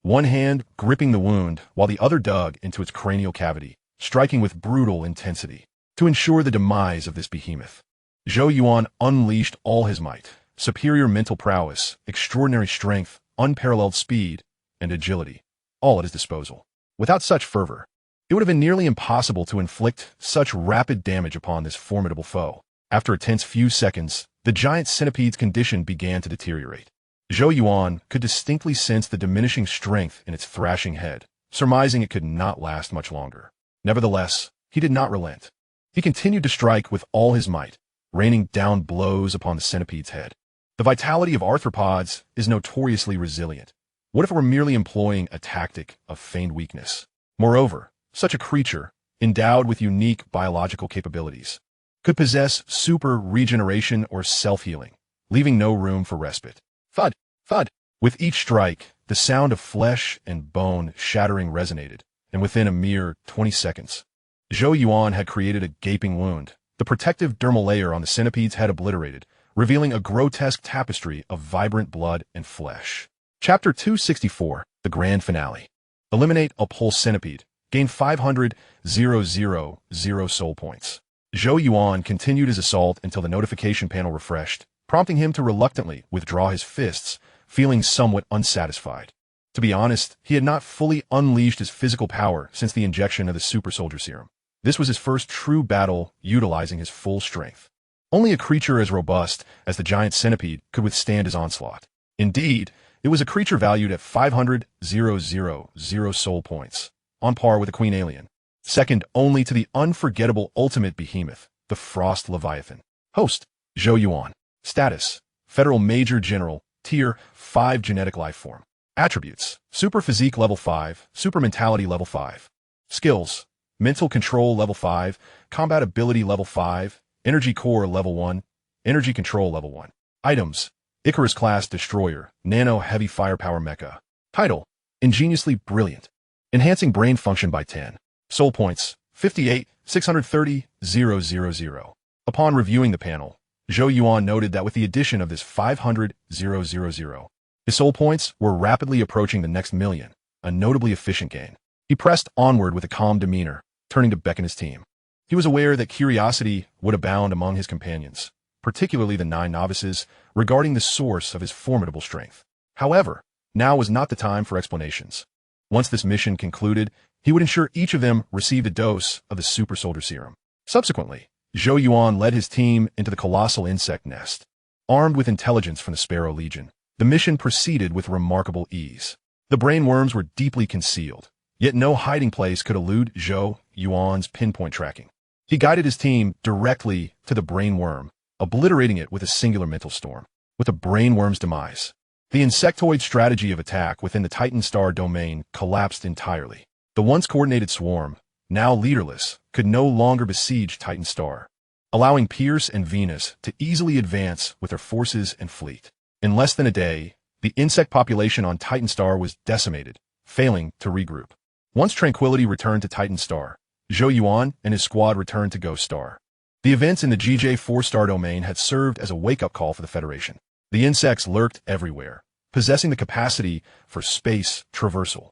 One hand gripping the wound while the other dug into its cranial cavity, striking with brutal intensity. To ensure the demise of this behemoth, Zhou Yuan unleashed all his might, superior mental prowess, extraordinary strength, unparalleled speed, and agility, all at his disposal. Without such fervor, it would have been nearly impossible to inflict such rapid damage upon this formidable foe. After a tense few seconds, the giant centipede's condition began to deteriorate. Zhou Yuan could distinctly sense the diminishing strength in its thrashing head, surmising it could not last much longer. Nevertheless, he did not relent. He continued to strike with all his might, raining down blows upon the centipede's head. The vitality of arthropods is notoriously resilient. What if it were merely employing a tactic of feigned weakness? Moreover, such a creature, endowed with unique biological capabilities, could possess super regeneration or self-healing, leaving no room for respite. Thud, thud. With each strike, the sound of flesh and bone shattering resonated, and within a mere 20 seconds, Zhou Yuan had created a gaping wound, the protective dermal layer on the centipede's head obliterated, revealing a grotesque tapestry of vibrant blood and flesh. Chapter 264, the Grand Finale. Eliminate a pulse centipede. Gain 500,000 soul points. Zhou Yuan continued his assault until the notification panel refreshed, prompting him to reluctantly withdraw his fists, feeling somewhat unsatisfied. To be honest, he had not fully unleashed his physical power since the injection of the Super Soldier Serum. This was his first true battle utilizing his full strength. Only a creature as robust as the giant centipede could withstand his onslaught. Indeed, it was a creature valued at 500,000 soul points, on par with a Queen Alien, second only to the unforgettable ultimate behemoth, the Frost Leviathan. Host, Zhou Yuan. Status, Federal Major General, Tier 5 Genetic Life Form. Attributes, Super Physique Level 5, Super Mentality Level 5. Skills, Mental Control Level 5, Combat Ability Level 5, Energy Core Level 1, Energy Control Level 1. Items, Icarus Class Destroyer, Nano Heavy Firepower Mecha. Title, Ingeniously Brilliant. Enhancing Brain Function by 10. Soul Points, 58,630,000. Upon reviewing the panel, Zhou Yuan noted that with the addition of this 500,000, his soul points were rapidly approaching the next million, a notably efficient gain. He pressed onward with a calm demeanor, turning to beckon his team. He was aware that curiosity would abound among his companions, particularly the 9 novices, regarding the source of his formidable strength. However, now was not the time for explanations. Once this mission concluded, he would ensure each of them received a dose of the Super Soldier Serum. Subsequently, Zhou Yuan led his team into the colossal insect nest. Armed with intelligence from the Sparrow Legion, the mission proceeded with remarkable ease. The brain worms were deeply concealed, yet no hiding place could elude Zhou Yuan's pinpoint tracking. He guided his team directly to the brain worm, obliterating it with a singular mental storm. With the brain worm's demise, the insectoid strategy of attack within the Titan Star domain collapsed entirely. The once coordinated swarm, now leaderless, could no longer besiege Titan Star, allowing Pierce and Venus to easily advance with their forces and fleet. In less than a day, the insect population on Titan Star was decimated, failing to regroup. Once tranquility returned to Titan Star, Zhou Yuan and his squad returned to Ghost Star. The events in the GJ4-star domain had served as a wake-up call for the Federation. The insects lurked everywhere, possessing the capacity for space traversal,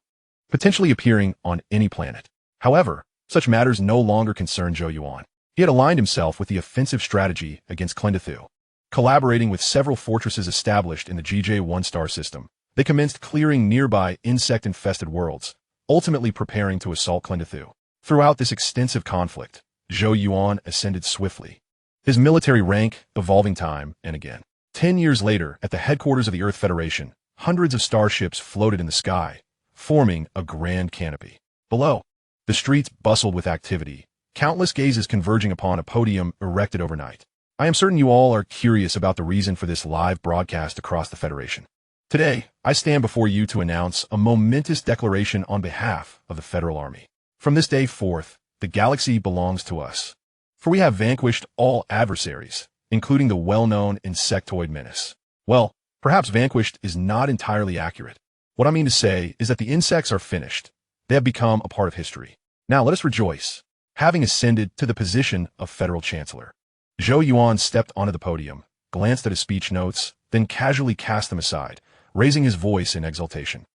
potentially appearing on any planet. However, such matters no longer concerned Zhou Yuan. He had aligned himself with the offensive strategy against Clintu. Collaborating with several fortresses established in the GJ1 star system, they commenced clearing nearby insect-infested worlds, ultimately preparing to assault Clintu. Throughout this extensive conflict, Zhou Yuan ascended swiftly, his military rank evolving time and again. 10 years later, at the headquarters of the Earth Federation, hundreds of starships floated in the sky, forming a grand canopy. Below, the streets bustled with activity, countless gazes converging upon a podium erected overnight. I am certain you all are curious about the reason for this live broadcast across the Federation. Today, I stand before you to announce a momentous declaration on behalf of the Federal Army. From this day forth, the galaxy belongs to us, for we have vanquished all adversaries, including the well-known insectoid menace. Well, perhaps vanquished is not entirely accurate. What I mean to say is that the insects are finished, They have become a part of history. Now let us rejoice. Having ascended to the position of Federal Chancellor, Zhou Yuan stepped onto the podium, glanced at his speech notes, then casually cast them aside, raising his voice in exultation.